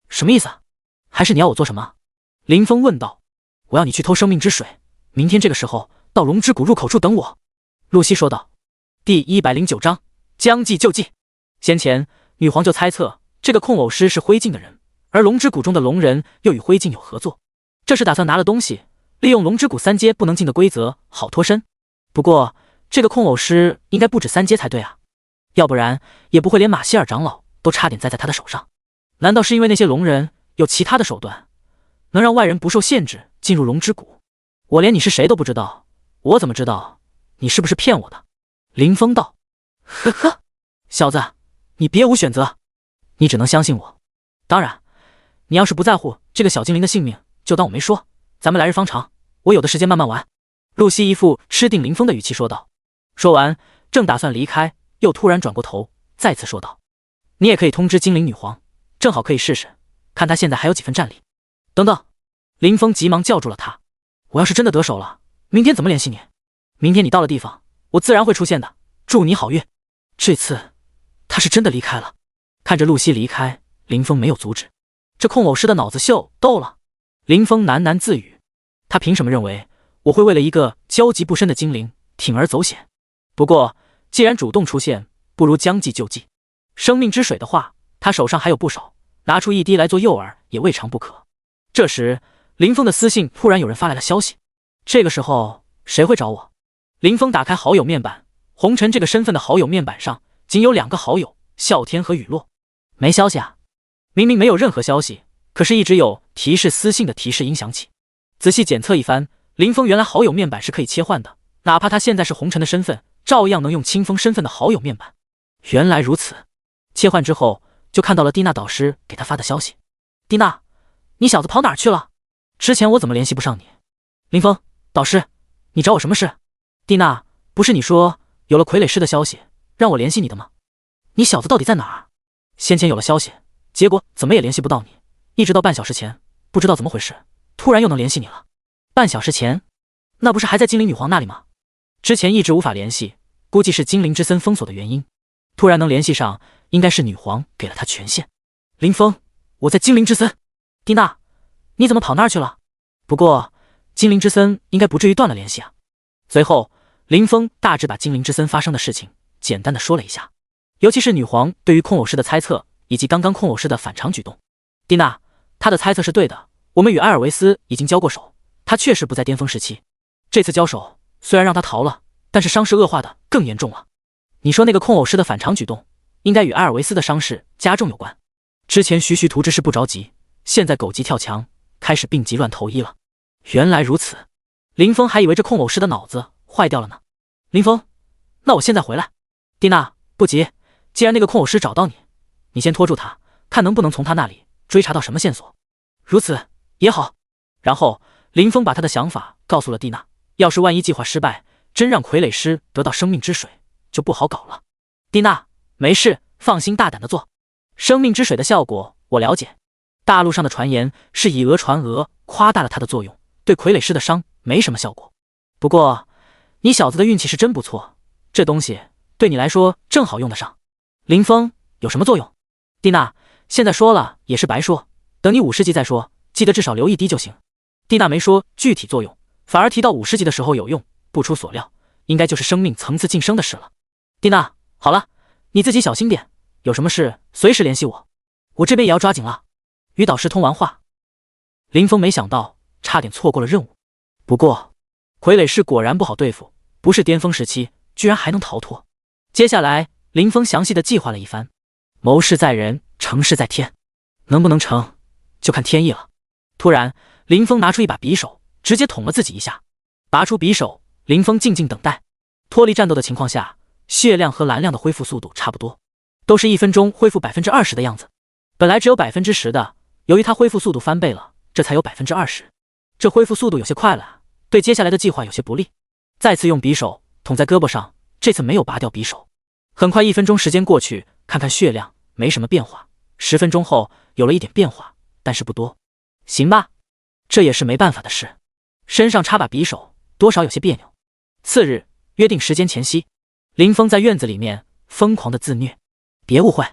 什么意思？还是你要我做什么？林峰问道。我要你去偷生命之水，明天这个时候到龙之谷入口处等我。露西说道。第109章将计就计。先前女皇就猜测这个控偶师是灰烬的人，而龙之谷中的龙人又与灰烬有合作，这是打算拿了东西，利用龙之谷3阶不能进的规则好脱身。不过这个控偶师应该不止3阶才对啊，要不然也不会连马希尔长老都差点栽在他的手上。难道是因为那些龙人有其他的手段，能让外人不受限制进入龙之谷？我连你是谁都不知道，我怎么知道你是不是骗我的？林峰道。呵呵，小子，你别无选择，你只能相信我。当然，你要是不在乎这个小精灵的性命，就当我没说，咱们来日方长，我有的时间慢慢玩。露西一副吃定林峰的语气说道。说完正打算离开，又突然转过头再次说道：你也可以通知精灵女皇，正好可以试试看她现在还有几分战力。等等，林峰急忙叫住了他。我要是真的得手了，明天怎么联系你？明天你到了地方，我自然会出现的，祝你好运。这次他是真的离开了。看着露西离开，林峰没有阻止。这控偶师的脑子秀逗了。林峰喃喃自语，他凭什么认为我会为了一个交集不深的精灵铤而走险？不过既然主动出现，不如将计就计。生命之水的话，他手上还有不少，拿出一滴来做诱饵也未尝不可。这时林峰的私信突然有人发来了消息。这个时候谁会找我？林峰打开好友面板，红尘这个身份的好友面板上仅有2个好友，啸天和雨落。没消息啊？明明没有任何消息，可是一直有提示私信的提示音响起。仔细检测一番，林峰原来好友面板是可以切换的，哪怕他现在是红尘的身份，照样能用清风身份的好友面板。原来如此。切换之后就看到了蒂娜导师给他发的消息。蒂娜，你小子跑哪儿去了？之前我怎么联系不上你？林峰，导师，你找我什么事？蒂娜，不是你说有了傀儡师的消息让我联系你的吗？你小子到底在哪儿？先前有了消息，结果怎么也联系不到你，一直到半小时前，不知道怎么回事，突然又能联系你了。半小时前？那不是还在精灵女皇那里吗？之前一直无法联系，估计是精灵之森封锁的原因，突然能联系上，应该是女皇给了他权限。林峰，我在精灵之森。蒂娜，你怎么跑那儿去了？不过精灵之森应该不至于断了联系啊。随后林峰大致把精灵之森发生的事情简单的说了一下，尤其是女皇对于控偶师的猜测，以及刚刚控偶师的反常举动。蒂娜，他的猜测是对的，我们与埃尔维斯已经交过手，他确实不在巅峰时期。这次交手虽然让他逃了，但是伤势恶化的更严重了。你说那个控偶师的反常举动，应该与埃尔维斯的伤势加重有关。之前徐图之事不着急，现在狗急跳墙，开始病急乱投医了。原来如此，林峰还以为这控偶师的脑子坏掉了呢。林峰，那我现在回来。蒂娜，不急，既然那个控偶师找到你，你先拖住他，看能不能从他那里追查到什么线索。如此也好。然后林峰把他的想法告诉了蒂娜，要是万一计划失败，真让傀儡师得到生命之水，就不好搞了。蒂娜，没事，放心大胆的做。生命之水的效果我了解，大陆上的传言是以讹传讹，夸大了它的作用，对傀儡师的伤没什么效果。不过你小子的运气是真不错，这东西对你来说正好用得上。林峰，有什么作用？蒂娜，现在说了也是白说，等你50级再说，记得至少留一滴就行。蒂娜没说具体作用，反而提到50级的时候有用，不出所料，应该就是生命层次晋升的事了。蒂娜，好了，你自己小心点，有什么事随时联系我，我这边也要抓紧了。与导师通完话，林峰没想到差点错过了任务。不过傀儡师果然不好对付，不是巅峰时期居然还能逃脱。接下来林峰详细的计划了一番，谋事在人，成事在天，能不能成就看天意了。突然林峰拿出一把匕首，直接捅了自己一下。拔出匕首，林峰静静等待。脱离战斗的情况下，血量和蓝量的恢复速度差不多，都是1分钟恢复20%的样子。本来只有10%的，由于他恢复速度翻倍了，这才有20%。这恢复速度有些快了，对接下来的计划有些不利。再次用匕首捅在胳膊上，这次没有拔掉匕首。很快1分钟时间过去，看看血量没什么变化。10分钟后有了一点变化，但是不多。行吧，这也是没办法的事。身上插把匕首，多少有些别扭。次日约定时间前夕，林峰在院子里面疯狂的自虐。别误会，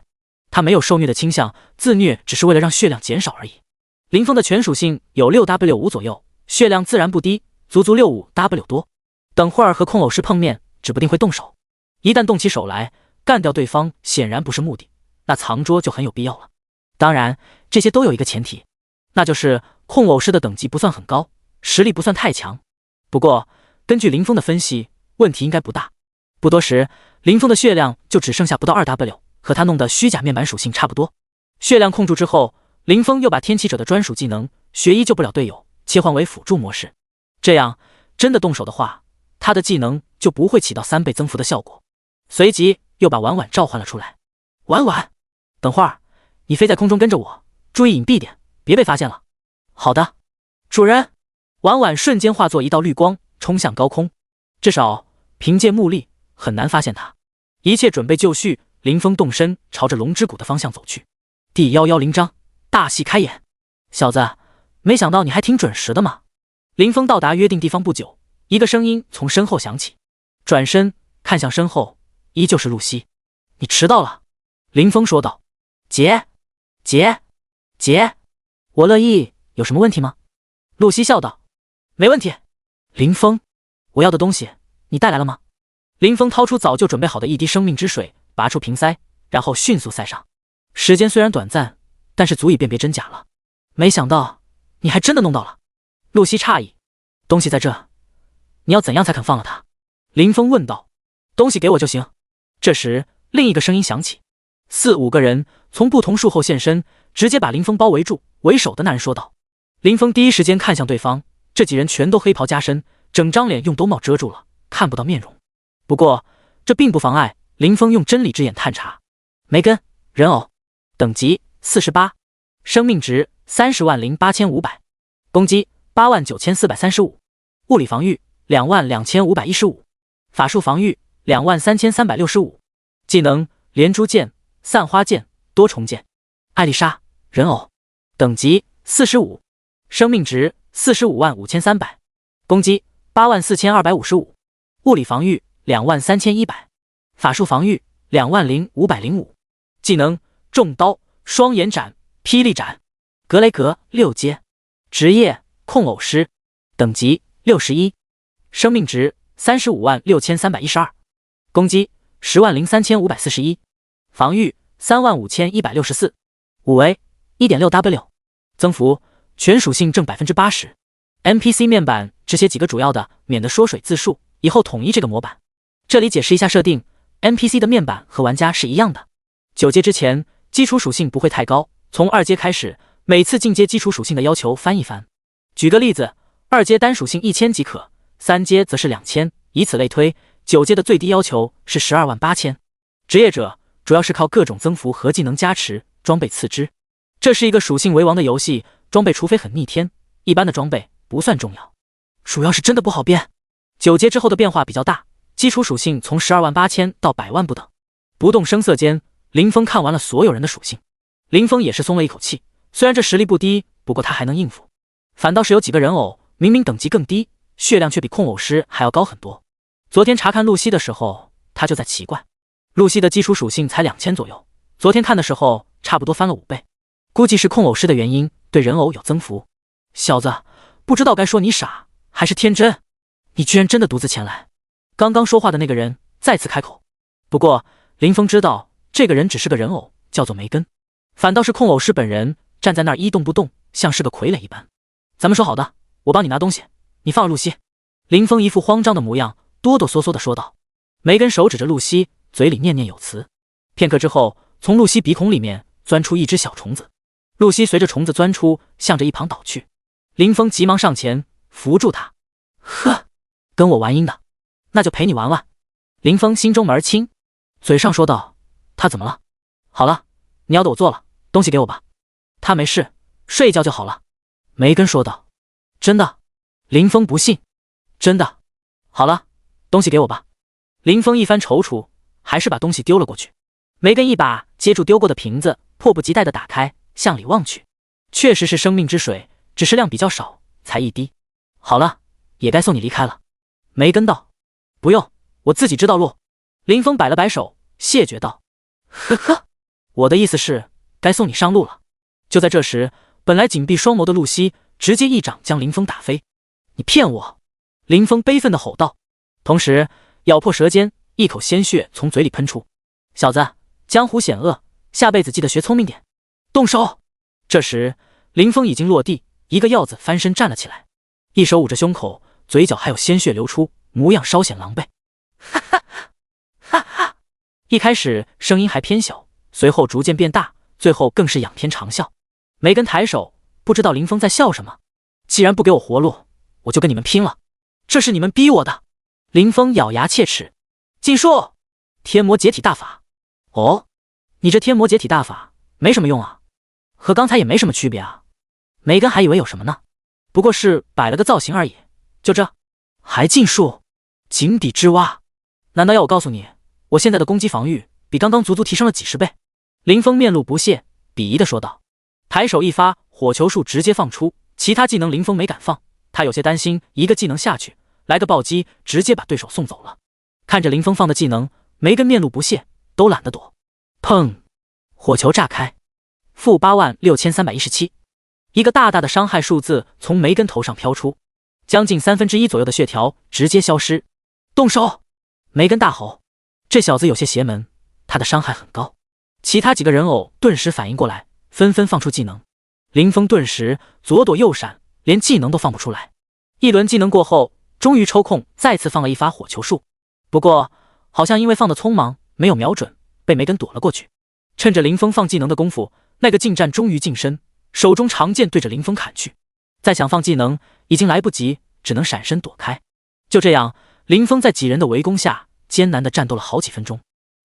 他没有受虐的倾向，自虐只是为了让血量减少而已。林峰的全属性有 6W5 左右，血量自然不低，足足 65W 多。等会儿和控偶师碰面，指不定会动手。一旦动起手来，干掉对方显然不是目的，那藏拙就很有必要了。当然，这些都有一个前提，那就是控偶师的等级不算很高，实力不算太强。不过，根据林峰的分析，问题应该不大。不多时，林峰的血量就只剩下不到 2W， 和他弄的虚假面板属性差不多。血量控住之后，林峰又把天启者的专属技能学医救不了队友切换为辅助模式，这样真的动手的话，他的技能就不会起到3倍增幅的效果。随即又把婉婉召唤了出来。婉婉，等会儿你飞在空中跟着我，注意隐蔽点，别被发现了。好的，主人。婉婉瞬间化作一道绿光冲向高空，至少凭借目力很难发现他。一切准备就绪，林峰动身朝着龙之谷的方向走去。第110章大戏开演。小子，没想到你还挺准时的嘛。林峰到达约定地方不久，一个声音从身后响起，转身看向身后，依旧是露西。你迟到了。林峰说道。姐，我乐意，有什么问题吗？露西笑道。没问题。林峰，我要的东西你带来了吗？林峰掏出早就准备好的一滴生命之水，拔出瓶塞，然后迅速塞上。时间虽然短暂，但是足以辨别真假了。没想到你还真的弄到了。露西诧异。东西在这，你要怎样才肯放了他？林峰问道。东西给我就行。这时另一个声音响起，4、5个人从不同树后现身，直接把林峰包围住。为首的男人说道。林峰第一时间看向对方，这几人全都黑袍加身，整张脸用兜帽遮住了，看不到面容。不过这并不妨碍林峰用真理之眼探查。梅根，人偶，等级48，生命值308500，攻击89435，物理防御22515，法术防御23365，技能连珠剑、散花剑、多重剑。艾丽莎，人偶，等级45，生命值455300，攻击84255，物理防御23100，法术防御20505，技能重刀、双眼斩、霹雳斩。格雷格6阶，职业控偶师，等级61，生命值356312，攻击103541，防御35164，5A 1.6W， 增幅全属性正 80%。 NPC 面板只写几个主要的，免得说水字数，以后统一这个模板。这里解释一下设定， NPC 的面板和玩家是一样的。9阶之前基础属性不会太高，从2阶开始，每次进阶基础属性的要求翻一番。举个例子，2阶单属性1000即可，3阶则是2000，以此类推，9阶的最低要求是128000。职业者主要是靠各种增幅和技能加持，装备次之。这是一个属性为王的游戏，装备除非很逆天，一般的装备不算重要，主要是真的不好变。9阶之后的变化比较大，基础属性从128000到100万不等。不动声色间，林峰看完了所有人的属性，林峰也是松了一口气。虽然这实力不低，不过他还能应付。反倒是有几个人偶明明等级更低，血量却比控偶师还要高很多。昨天查看露西的时候，他就在奇怪，露西的基础属性才2000左右，昨天看的时候差不多翻了5倍，估计是控偶师的原因，对人偶有增幅。小子，不知道该说你傻还是天真，你居然真的独自前来。刚刚说话的那个人再次开口，不过林峰知道这个人只是个人偶，叫做梅根，反倒是控偶师本人站在那儿一动不动，像是个傀儡一般。咱们说好的，我帮你拿东西，你放了露西。林峰一副慌张的模样，哆哆嗦嗦的说道。梅根手指着露西，嘴里念念有词。片刻之后，从露西鼻孔里面钻出一只小虫子，露西随着虫子钻出，向着一旁倒去。林峰急忙上前扶住她。呵，跟我玩阴的，那就陪你玩玩。林峰心中门儿清，嘴上说道：“他怎么了？好了，你要的我做了，东西给我吧。”他没事，睡一觉就好了。梅根说道：“真的？”林峰不信：“真的。”好了，东西给我吧。林峰一番踌躇，还是把东西丢了过去。梅根一把接住丢过的瓶子，迫不及待地打开，向里望去，确实是生命之水，只是量比较少，才一滴。好了，也该送你离开了。梅根道：“不用，我自己知道路。”林峰摆了摆手，谢绝道：“呵呵，我的意思是该送你上路了。”就在这时，本来紧闭双眸的露西直接一掌将林峰打飞。“你骗我！”林峰悲愤地吼道，同时咬破舌尖，一口鲜血从嘴里喷出。“小子，江湖险恶，下辈子记得学聪明点，动手！”这时林峰已经落地，一个鹞子翻身站了起来，一手捂着胸口，嘴角还有鲜血流出，模样稍显狼狈。哈哈哈哈！一开始声音还偏小，随后逐渐变大，最后更是仰天长啸。梅根抬手，不知道林峰在笑什么。既然不给我活路，我就跟你们拼了！这是你们逼我的！林峰咬牙切齿。禁术，天魔解体大法。哦，你这天魔解体大法没什么用啊，和刚才也没什么区别啊。梅根还以为有什么呢，不过是摆了个造型而已，就这，还禁术？井底之蛙？难道要我告诉你，我现在的攻击防御比刚刚足足提升了几十倍？林峰面露不屑，鄙夷地说道。抬手一发，火球术直接放出，其他技能林峰没敢放，他有些担心一个技能下去，来个暴击，直接把对手送走了。看着林峰放的技能，梅根面露不屑，都懒得躲。砰！火球炸开，负86317，一个大大的伤害数字从梅根头上飘出，将近1/3左右的血条直接消失。动手！梅根大吼，这小子有些邪门，他的伤害很高。其他几个人偶顿时反应过来，纷纷放出技能。林峰顿时左躲右闪，连技能都放不出来。一轮技能过后，终于抽空再次放了一发火球术，不过好像因为放的匆忙，没有瞄准，被梅根躲了过去。趁着林峰放技能的功夫，那个近战终于近身，手中长剑对着林峰砍去。再想放技能已经来不及，只能闪身躲开。就这样，林峰在几人的围攻下艰难地战斗了好几分钟，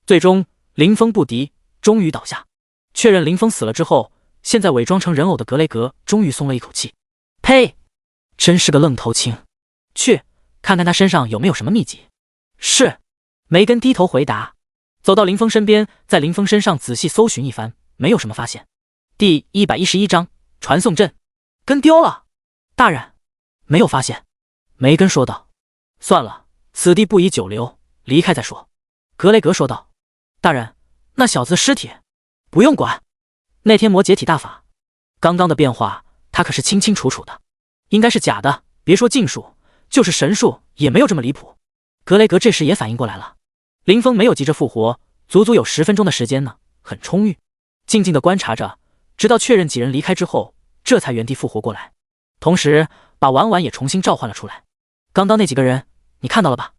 最终林峰不敌，终于倒下。确认林峰死了之后，现在伪装成人偶的格雷格终于松了一口气。呸！真是个愣头青，去看看他身上有没有什么秘籍。是。梅根低头回答，走到林峰身边，在林峰身上仔细搜寻一番，没有什么发现。第111章传送阵，跟丢了。大人，没有发现。梅根说道。算了，此地不宜久留，离开再说。格雷格说道。大人，那小子的尸体不用管，那天魔解体大法，刚刚的变化他可是清清楚楚的，应该是假的，别说禁术，就是神术也没有这么离谱。格雷格这时也反应过来了。林峰没有急着复活，足足有10分钟的时间呢，很充裕。静静地观察着，直到确认几人离开之后，这才原地复活过来，同时把婉婉也重新召唤了出来。刚刚那几个人你看到了吧？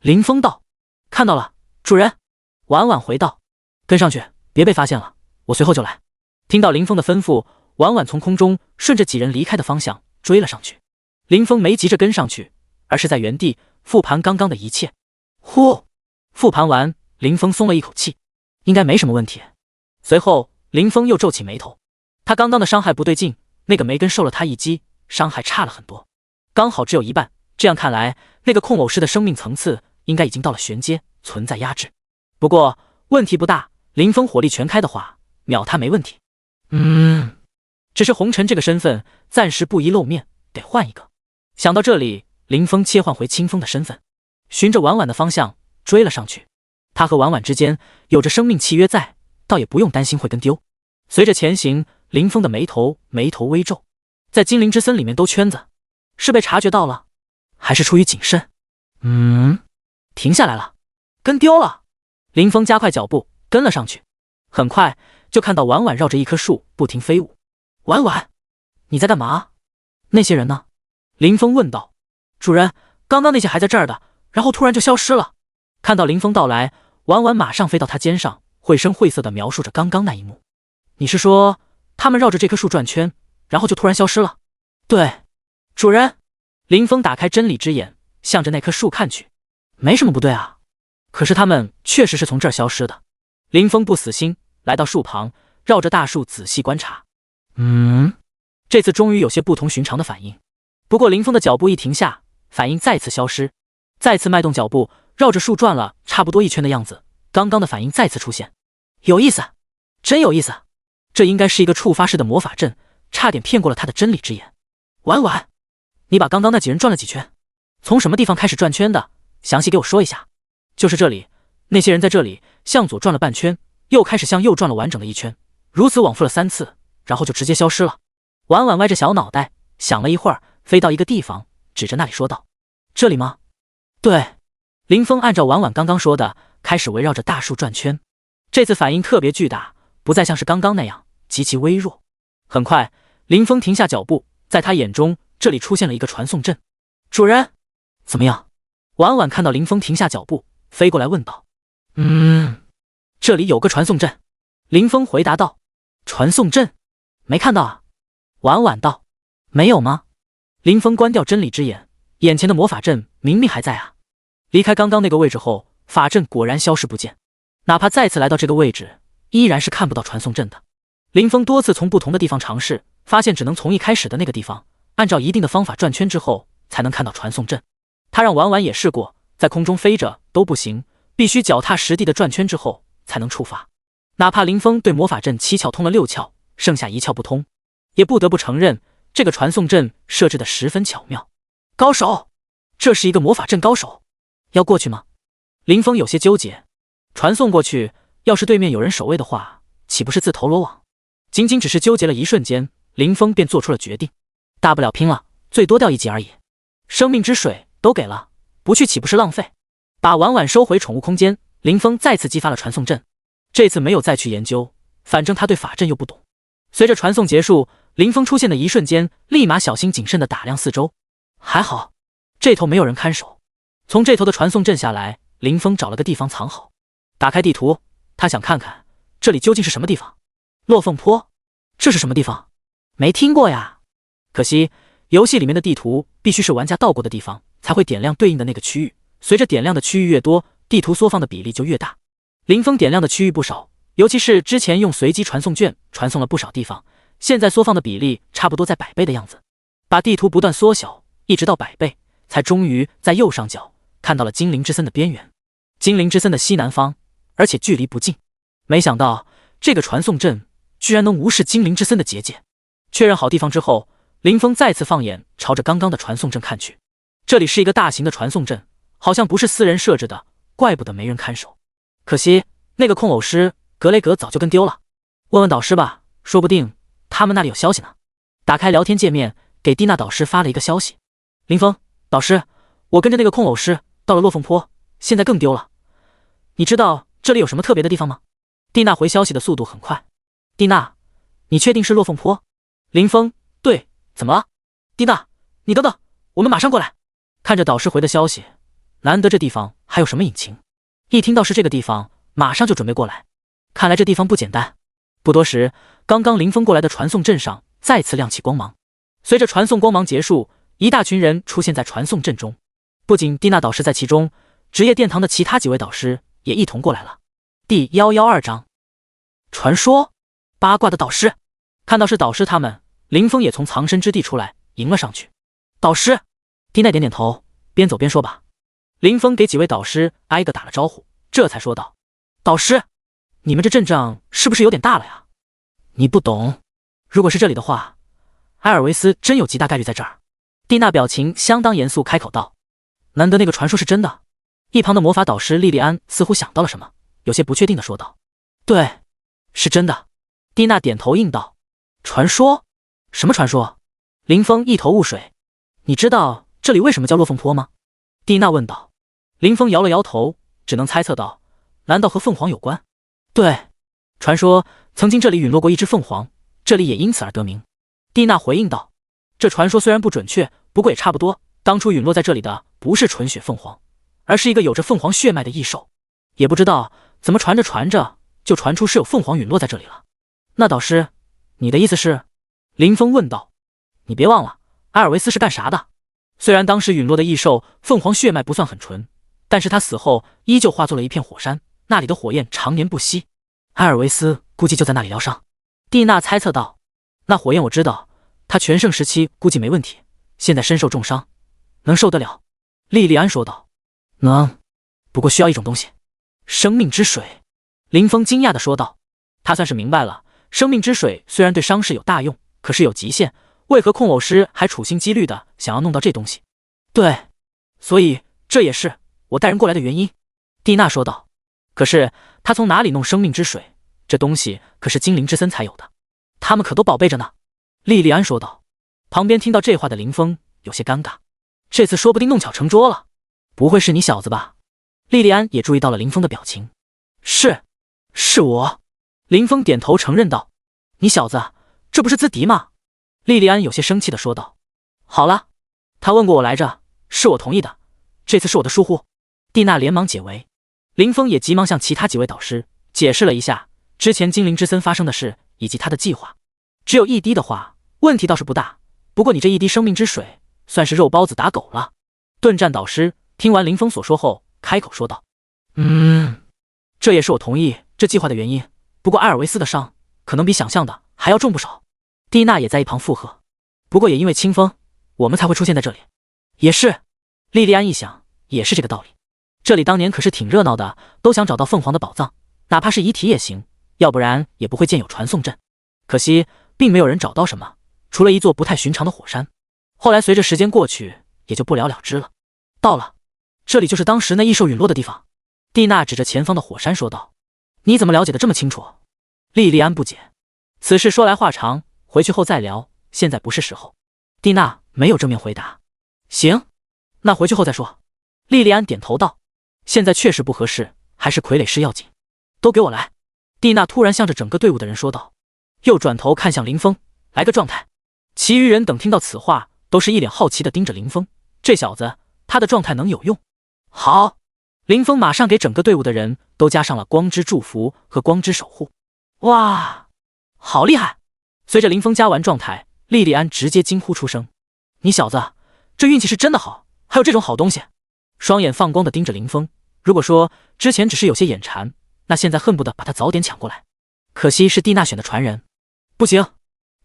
林峰道。看到了，主人。婉婉回道。跟上去，别被发现了，我随后就来。听到林峰的吩咐，婉婉从空中顺着几人离开的方向追了上去。林峰没急着跟上去，而是在原地复盘刚刚的一切。呼！复盘完，林峰松了一口气，应该没什么问题。随后林峰又皱起眉头，他刚刚的伤害不对劲，那个梅根受了他一击，伤害差了很多，刚好只有一半。这样看来，那个控偶师的生命层次应该已经到了玄阶，存在压制。不过问题不大，林峰火力全开的话，秒他没问题。只是红尘这个身份暂时不宜露面，得换一个。想到这里，林峰切换回清风的身份，循着婉婉的方向追了上去。他和婉婉之间有着生命契约在，倒也不用担心会跟丢。随着前行，林峰的眉头微皱，在精灵之森里面兜圈子，是被察觉到了，还是出于谨慎？停下来了，跟丢了。林峰加快脚步跟了上去，很快就看到婉婉绕着一棵树不停飞舞。婉婉，你在干嘛？那些人呢？林峰问道。主人，刚刚那些还在这儿的，然后突然就消失了。看到林峰到来，婉婉马上飞到他肩上，绘声绘色地描述着刚刚那一幕。你是说他们绕着这棵树转圈，然后就突然消失了？对，主人。林峰打开真理之眼，向着那棵树看去。没什么不对啊，可是他们确实是从这儿消失的。林峰不死心，来到树旁，绕着大树仔细观察。这次终于有些不同寻常的反应。不过林峰的脚步一停下，反应再次消失，再次迈动脚步，绕着树转了差不多1圈的样子。刚刚的反应再次出现，有意思，真有意思。这应该是一个触发式的魔法阵，差点骗过了他的真理之眼。婉婉，你把刚刚那几人转了几圈？从什么地方开始转圈的？详细给我说一下。就是这里，那些人在这里向左转了半圈，又开始向右转了完整的1圈，如此往复了3次，然后就直接消失了。婉婉歪着小脑袋想了一会儿，飞到一个地方，指着那里说道：这里吗？对。林峰按照婉婉刚刚说的，开始围绕着大树转圈。这次反应特别巨大，不再像是刚刚那样极其微弱。很快，林峰停下脚步，在他眼中，这里出现了一个传送阵。主人，怎么样？婉婉看到林峰停下脚步，飞过来问道：这里有个传送阵。林峰回答道：传送阵？没看到啊。婉婉道：没有吗？林峰关掉真理之眼，眼前的魔法阵明明还在啊。离开刚刚那个位置后，法阵果然消失不见，哪怕再次来到这个位置，依然是看不到传送阵的。林峰多次从不同的地方尝试，发现只能从一开始的那个地方，按照一定的方法转圈之后，才能看到传送阵。他让婉婉也试过，在空中飞着都不行，必须脚踏实地的转圈之后才能触发。哪怕林峰对魔法阵7窍通了6窍，剩下1窍不通，也不得不承认这个传送阵设置的十分巧妙。高手，这是一个魔法阵高手，要过去吗？林峰有些纠结，传送过去，要是对面有人守卫的话，岂不是自投罗网？仅仅只是纠结了一瞬间，林峰便做出了决定，大不了拼了，最多掉1级而已。生命之水都给了，不去岂不是浪费？把婉婉收回宠物空间，林峰再次激发了传送阵。这次没有再去研究，反正他对法阵又不懂。随着传送结束，林峰出现的一瞬间，立马小心谨慎地打量四周。还好，这头没有人看守。从这头的传送阵下来，林峰找了个地方藏好。打开地图，他想看看这里究竟是什么地方。落凤坡，这是什么地方？没听过呀。可惜，游戏里面的地图必须是玩家到过的地方，才会点亮对应的那个区域。随着点亮的区域越多，地图缩放的比例就越大。林峰点亮的区域不少，尤其是之前用随机传送卷传送了不少地方，现在缩放的比例差不多在100倍的样子。把地图不断缩小，一直到100倍，才终于在右上角看到了精灵之森的边缘。精灵之森的西南方，而且距离不近。没想到这个传送阵居然能无视精灵之森的结界。确认好地方之后，林峰再次放眼朝着刚刚的传送阵看去。这里是一个大型的传送阵，好像不是私人设置的，怪不得没人看守。可惜那个控偶师格雷格早就跟丢了，问问导师吧，说不定他们那里有消息呢。打开聊天界面，给蒂娜导师发了一个消息：林峰导师，我跟着那个控偶师到了落凤坡，现在更丢了。你知道这里有什么特别的地方吗？蒂娜回消息的速度很快。蒂娜，你确定是落凤坡？林峰，对，怎么了？蒂娜，你等等，我们马上过来。看着导师回的消息，难得这地方还有什么隐情。一听到是这个地方，马上就准备过来。看来这地方不简单。不多时，刚刚林峰过来的传送阵上再次亮起光芒。随着传送光芒结束，一大群人出现在传送阵中。不仅蒂娜导师在其中，职业殿堂的其他几位导师也一同过来了。第112章，传说八卦的导师。看到是导师他们，林峰也从藏身之地出来，迎了上去。导师，蒂娜点点头，边走边说吧。林峰给几位导师挨个打了招呼，这才说道：导师，你们这阵仗是不是有点大了呀？你不懂，如果是这里的话，埃尔维斯真有极大概率在这儿。蒂娜表情相当严肃，开口道：难得那个传说是真的。一旁的魔法导师莉莉安似乎想到了什么，有些不确定地说道：对，是真的。蒂娜点头应道：传说？什么传说？林峰一头雾水。你知道这里为什么叫落凤坡吗？蒂娜问道。林峰摇了摇头，只能猜测道：难道和凤凰有关？对，传说曾经这里陨落过一只凤凰，这里也因此而得名。蒂娜回应道：这传说虽然不准确，不过也差不多。当初陨落在这里的不是纯血凤凰，而是一个有着凤凰血脉的异兽。也不知道怎么传着传着就传出是有凤凰陨落在这里了。那导师，你的意思是？林峰问道。你别忘了，埃尔维斯是干啥的？虽然当时陨落的异兽凤凰血脉不算很纯，但是他死后依旧化作了一片火山，那里的火焰常年不息。埃尔维斯估计就在那里疗伤。蒂娜猜测道：“那火焰我知道，他全盛时期估计没问题，现在身受重伤，能受得了？”莉莉安说道：“能，不过需要一种东西，生命之水。”林峰惊讶地说道：“他算是明白了，生命之水虽然对伤势有大用，可是有极限，为何控偶师还处心积虑的想要弄到这东西？”“对，所以这也是我带人过来的原因。”蒂娜说道。“可是他从哪里弄生命之水？这东西可是精灵之森才有的，他们可都宝贝着呢。”莉莉安说道。旁边听到这话的林峰有些尴尬，这次说不定弄巧成拙了。不会是你小子吧？莉莉安也注意到了林峰的表情。是我。林峰点头承认道。你小子，这不是自敌吗？莉莉安有些生气地说道。好了，他问过我来着，是我同意的，这次是我的疏忽。蒂娜连忙解围。林峰也急忙向其他几位导师解释了一下之前精灵之森发生的事以及他的计划。只有一滴的话，问题倒是不大，不过你这一滴生命之水算是肉包子打狗了。盾战导师听完林峰所说后开口说道：“这也是我同意这计划的原因，不过埃尔维斯的伤可能比想象的还要重不少。”蒂娜也在一旁附和：“不过也因为清风，我们才会出现在这里。”也是，莉莉安一想，也是这个道理。这里当年可是挺热闹的，都想找到凤凰的宝藏，哪怕是遗体也行，要不然也不会建有传送阵。可惜并没有人找到什么，除了一座不太寻常的火山。后来随着时间过去，也就不了了之了。到了，这里就是当时那异兽陨落的地方。蒂娜指着前方的火山说道：“你怎么了解的这么清楚？”莉莉安不解。此事说来话长，回去后再聊，现在不是时候。蒂娜没有正面回答。行，那回去后再说。莉莉安点头道。现在确实不合适，还是傀儡师要紧。都给我来！蒂娜突然向着整个队伍的人说道，又转头看向林峰，来个状态。其余人等听到此话，都是一脸好奇的盯着林峰，这小子他的状态能有用？好！林峰马上给整个队伍的人都加上了光之祝福和光之守护。哇，好厉害！随着林峰加完状态，莉莉安直接惊呼出声：“你小子，这运气是真的好，还有这种好东西！”双眼放光的盯着林峰。如果说之前只是有些眼馋，那现在恨不得把他早点抢过来。可惜是蒂娜选的传人，不行，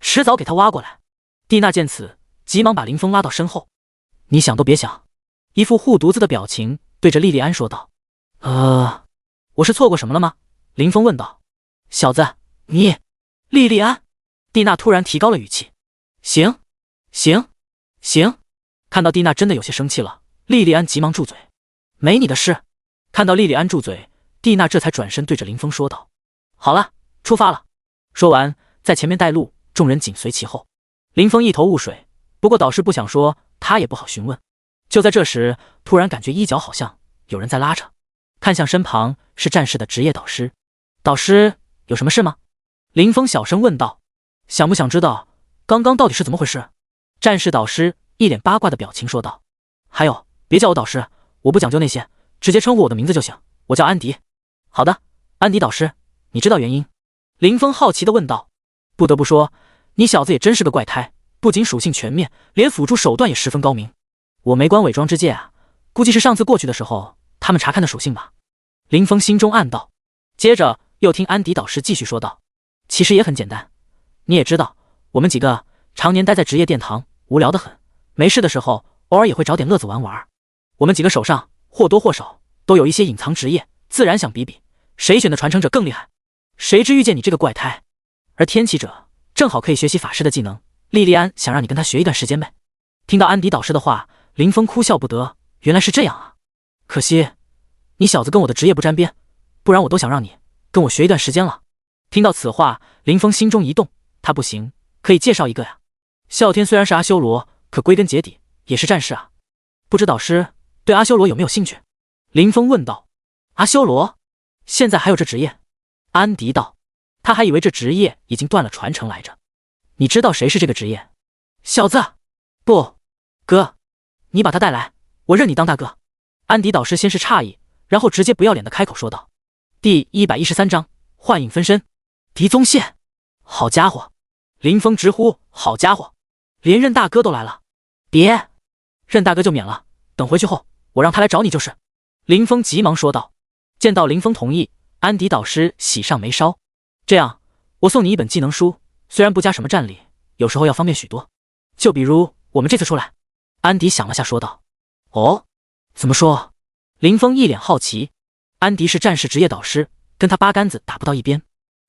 迟早给他挖过来。蒂娜见此，急忙把林峰拉到身后。你想都别想！一副护犊子的表情，对着莉莉安说道：“我是错过什么了吗？”林峰问道。小子，你……莉莉安！蒂娜突然提高了语气。行。看到蒂娜真的有些生气了，莉莉安急忙住嘴。没你的事。看到莉莉安住嘴，蒂娜这才转身对着林峰说道：“好了，出发了。”说完，在前面带路，众人紧随其后。林峰一头雾水，不过导师不想说，他也不好询问。就在这时，突然感觉衣角好像有人在拉扯，看向身旁是战士的职业导师。导师，有什么事吗？林峰小声问道。想不想知道刚刚到底是怎么回事？战士导师一脸八卦的表情说道。还有，别叫我导师，我不讲究那些，直接称呼我的名字就行，我叫安迪。好的，安迪导师，你知道原因？林峰好奇地问道。不得不说，你小子也真是个怪胎，不仅属性全面，连辅助手段也十分高明。我没关伪装之戒啊，估计是上次过去的时候他们查看的属性吧。林峰心中暗道。接着又听安迪导师继续说道，其实也很简单，你也知道，我们几个常年待在职业殿堂，无聊得很，没事的时候偶尔也会找点乐子玩玩。我们几个手上或多或少都有一些隐藏职业，自然想比比谁选的传承者更厉害。谁知遇见你这个怪胎，而天启者正好可以学习法师的技能，莉莉安想让你跟他学一段时间呗。听到安迪导师的话，林峰哭笑不得，原来是这样啊，可惜你小子跟我的职业不沾边，不然我都想让你跟我学一段时间了。听到此话，林峰心中一动，他不行，可以介绍一个呀。啸天虽然是阿修罗，可归根结底也是战士啊，不知导师对阿修罗有没有兴趣？林峰问道。阿修罗现在还有这职业？安迪道。他还以为这职业已经断了传承来着。你知道谁是这个职业？小子，不，哥，你把他带来，我认你当大哥。安迪导师先是诧异，然后直接不要脸的开口说道。第113章幻影分身，狄宗宪。好家伙！林峰直呼好家伙，连任大哥都来了。别，任大哥就免了，等回去后我让他来找你就是。林峰急忙说道。见到林峰同意，安迪导师喜上眉梢。这样，我送你一本技能书，虽然不加什么战力，有时候要方便许多。就比如我们这次出来。安迪想了下说道。哦，怎么说？林峰一脸好奇。安迪是战士职业导师，跟他八竿子打不到一边，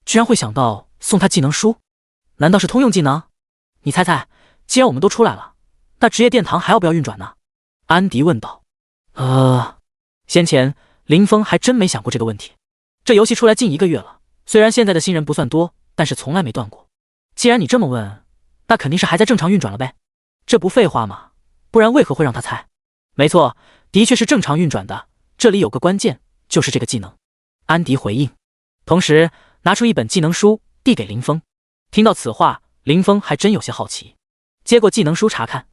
居然会想到送他技能书，难道是通用技能？你猜猜，既然我们都出来了，那职业殿堂还要不要运转呢？安迪问道。先前林峰还真没想过这个问题。这游戏出来近1个月了，虽然现在的新人不算多，但是从来没断过。既然你这么问，那肯定是还在正常运转了呗。这不废话吗？不然为何会让他猜？没错，的确是正常运转的。这里有个关键，就是这个技能。安迪回应，同时拿出一本技能书递给林峰。听到此话，林峰还真有些好奇，接过技能书查看。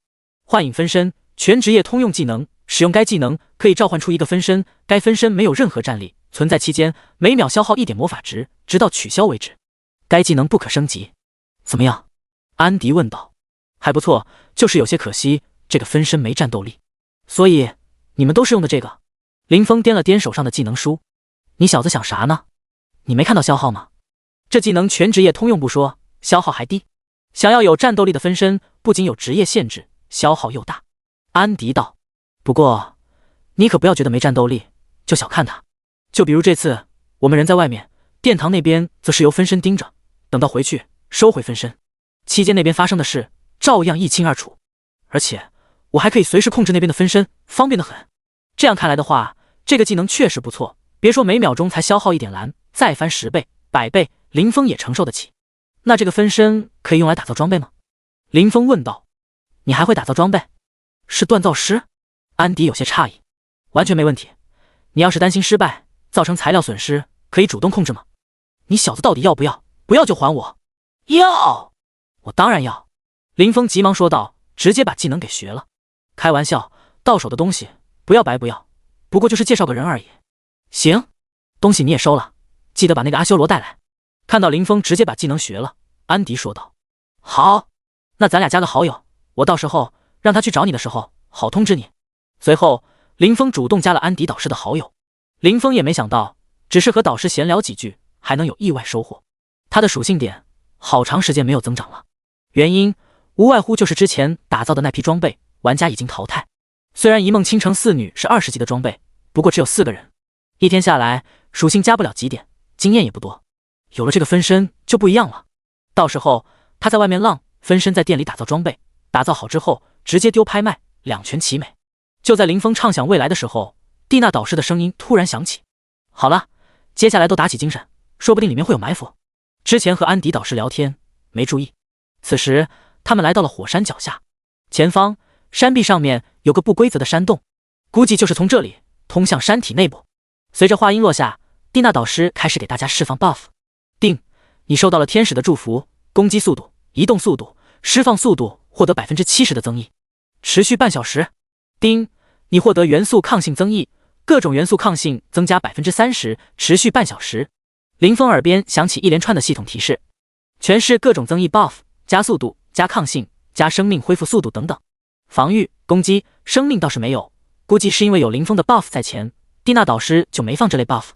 幻影分身，全职业通用技能，使用该技能可以召唤出一个分身，该分身没有任何战力，存在期间每秒消耗1点魔法值，直到取消为止。该技能不可升级。怎么样？安迪问道。还不错，就是有些可惜，这个分身没战斗力。所以你们都是用的这个？林峰掂了掂手上的技能书。你小子想啥呢？你没看到消耗吗？这技能全职业通用不说，消耗还低。想要有战斗力的分身，不仅有职业限制，消耗又大。安迪道。不过你可不要觉得没战斗力就小看他。就比如这次我们人在外面，殿堂那边则是由分身盯着，等到回去收回分身，期间那边发生的事照样一清二楚。而且我还可以随时控制那边的分身，方便得很。这样看来的话，这个技能确实不错。别说每秒钟才消耗1点蓝，再翻10倍、100倍，林峰也承受得起。那这个分身可以用来打造装备吗？林峰问道。你还会打造装备？是锻造师？安迪有些诧异。完全没问题。你要是担心失败，造成材料损失，可以主动控制吗？你小子到底要不要？不要就还我。要！我当然要。林峰急忙说道，直接把技能给学了。开玩笑，到手的东西不要白不要，不过就是介绍个人而已。行，东西你也收了，记得把那个阿修罗带来。看到林峰直接把技能学了，安迪说道。好，那咱俩加个好友，我到时候让他去找你的时候好通知你。随后林峰主动加了安迪导师的好友。林峰也没想到，只是和导师闲聊几句还能有意外收获。他的属性点好长时间没有增长了，原因无外乎就是之前打造的那批装备玩家已经淘汰。虽然一梦倾城4女是20级的装备，不过只有4个人，一天下来属性加不了几点，经验也不多。有了这个分身就不一样了，到时候他在外面浪，分身在店里打造装备，打造好之后直接丢拍卖，两全其美。就在林峰畅想未来的时候，蒂娜导师的声音突然响起。好了，接下来都打起精神，说不定里面会有埋伏。之前和安迪导师聊天没注意，此时他们来到了火山脚下，前方山壁上面有个不规则的山洞，估计就是从这里通向山体内部。随着话音落下，蒂娜导师开始给大家释放 buff。 定，你受到了天使的祝福，攻击速度、移动速度、释放速度获得 70% 的增益，持续半小时。丁，你获得元素抗性增益，各种元素抗性增加 30%， 持续半小时。林峰耳边响起一连串的系统提示，全是各种增益 buff， 加速度、加抗性、加生命恢复速度等等。防御、攻击、生命倒是没有，估计是因为有林峰的 buff 在前，蒂娜导师就没放这类 buff。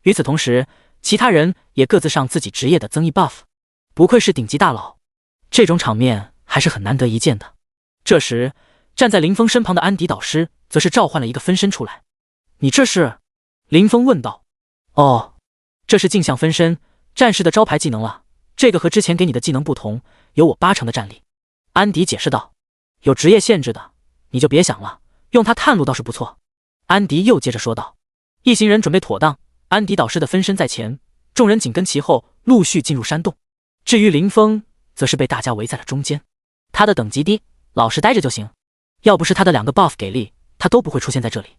与此同时，其他人也各自上自己职业的增益 buff。 不愧是顶级大佬，这种场面还是很难得一见的。这时站在林峰身旁的安迪导师则是召唤了一个分身出来。你这是？林峰问道。哦，这是镜像分身，战士的招牌技能了，这个和之前给你的技能不同，有我80%的战力。安迪解释道。有职业限制的你就别想了，用它探路倒是不错。安迪又接着说道。一行人准备妥当，安迪导师的分身在前，众人紧跟其后，陆续进入山洞。至于林峰则是被大家围在了中间，他的等级低，老实待着就行，要不是他的2个 buff 给力，他都不会出现在这里。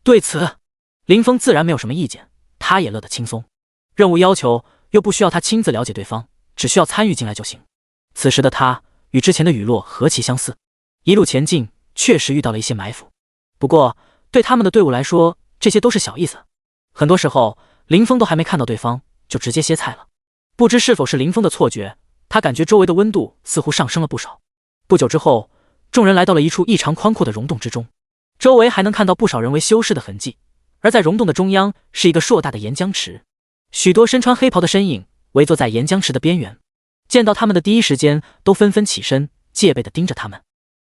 对此林峰自然没有什么意见，他也乐得轻松。任务要求又不需要他亲自了解对方，只需要参与进来就行。此时的他与之前的雨落何其相似，一路前进确实遇到了一些埋伏，不过对他们的队伍来说这些都是小意思。很多时候林峰都还没看到对方就直接歇菜了。不知是否是林峰的错觉，他感觉周围的温度似乎上升了不少。不久之后，众人来到了一处异常宽阔的溶洞之中，周围还能看到不少人为修饰的痕迹。而在溶洞的中央是一个硕大的岩浆池，许多身穿黑袍的身影围坐在岩浆池的边缘。见到他们的第一时间，都纷纷起身，戒备地盯着他们。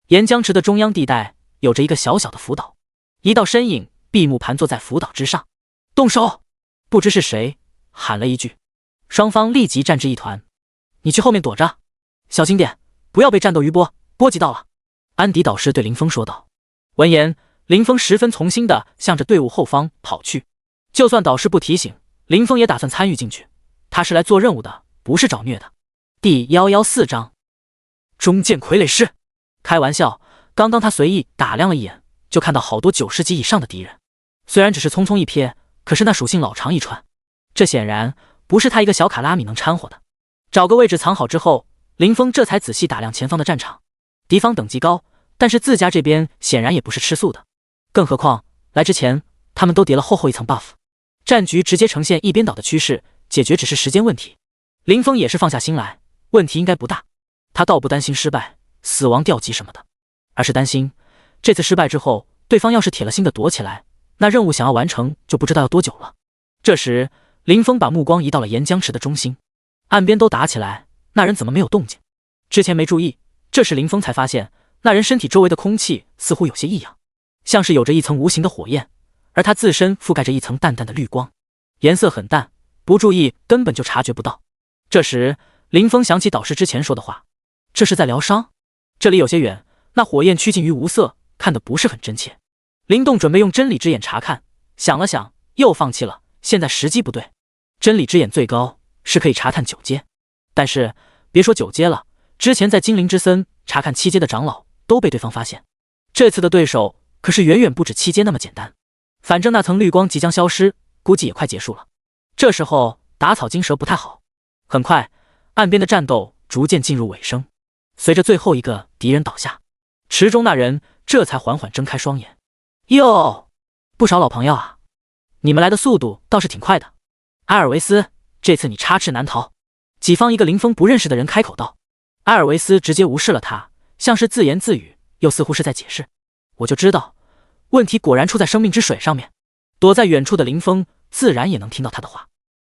岩浆池的中央地带有着一个小小的浮岛，一道身影闭目盘坐在浮岛之上。动手！不知是谁喊了一句，双方立即战至一团。你去后面躲着，小心点，不要被战斗余波波及到了。安迪导师对林峰说道。闻言，林峰十分从心地向着队伍后方跑去。就算导师不提醒，林峰也打算参与进去。他是来做任务的，不是找虐的。第114章中剑傀儡师。开玩笑，刚刚他随意打量了一眼，就看到好多90级以上的敌人。虽然只是匆匆一瞥，可是那属性老长一串，这显然不是他一个小卡拉米能掺和的。找个位置藏好之后，林峰这才仔细打量前方的战场。敌方等级高，但是自家这边显然也不是吃素的。更何况来之前他们都叠了厚厚一层 buff， 战局直接呈现一边倒的趋势，解决只是时间问题。林峰也是放下心来，问题应该不大。他倒不担心失败、死亡掉级什么的，而是担心这次失败之后，对方要是铁了心的躲起来，那任务想要完成就不知道要多久了。这时林峰把目光移到了岩浆池的中心，岸边都打起来，那人怎么没有动静？之前没注意，这时林峰才发现那人身体周围的空气似乎有些异样，像是有着一层无形的火焰，而他自身覆盖着一层淡淡的绿光，颜色很淡，不注意根本就察觉不到。这时林峰想起导师之前说的话，这是在疗伤。这里有些远，那火焰趋近于无色，看得不是很真切。林动准备用真理之眼查看，想了想又放弃了，现在时机不对。真理之眼最高是可以查探9阶，但是别说9阶了，之前在精灵之森查看7阶的长老都被对方发现，这次的对手可是远远不止7阶那么简单。反正那层绿光即将消失，估计也快结束了。这时候打草惊蛇不太好。很快岸边的战斗逐渐进入尾声，随着最后一个敌人倒下，池中那人这才缓缓睁开双眼。哟，不少老朋友啊，你们来的速度倒是挺快的。埃尔维斯，这次你插翅难逃。己方一个林峰不认识的人开口道。埃尔维斯直接无视了他，像是自言自语，又似乎是在解释。我就知道，问题果然出在生命之水上面。躲在远处的林峰自然也能听到他的话。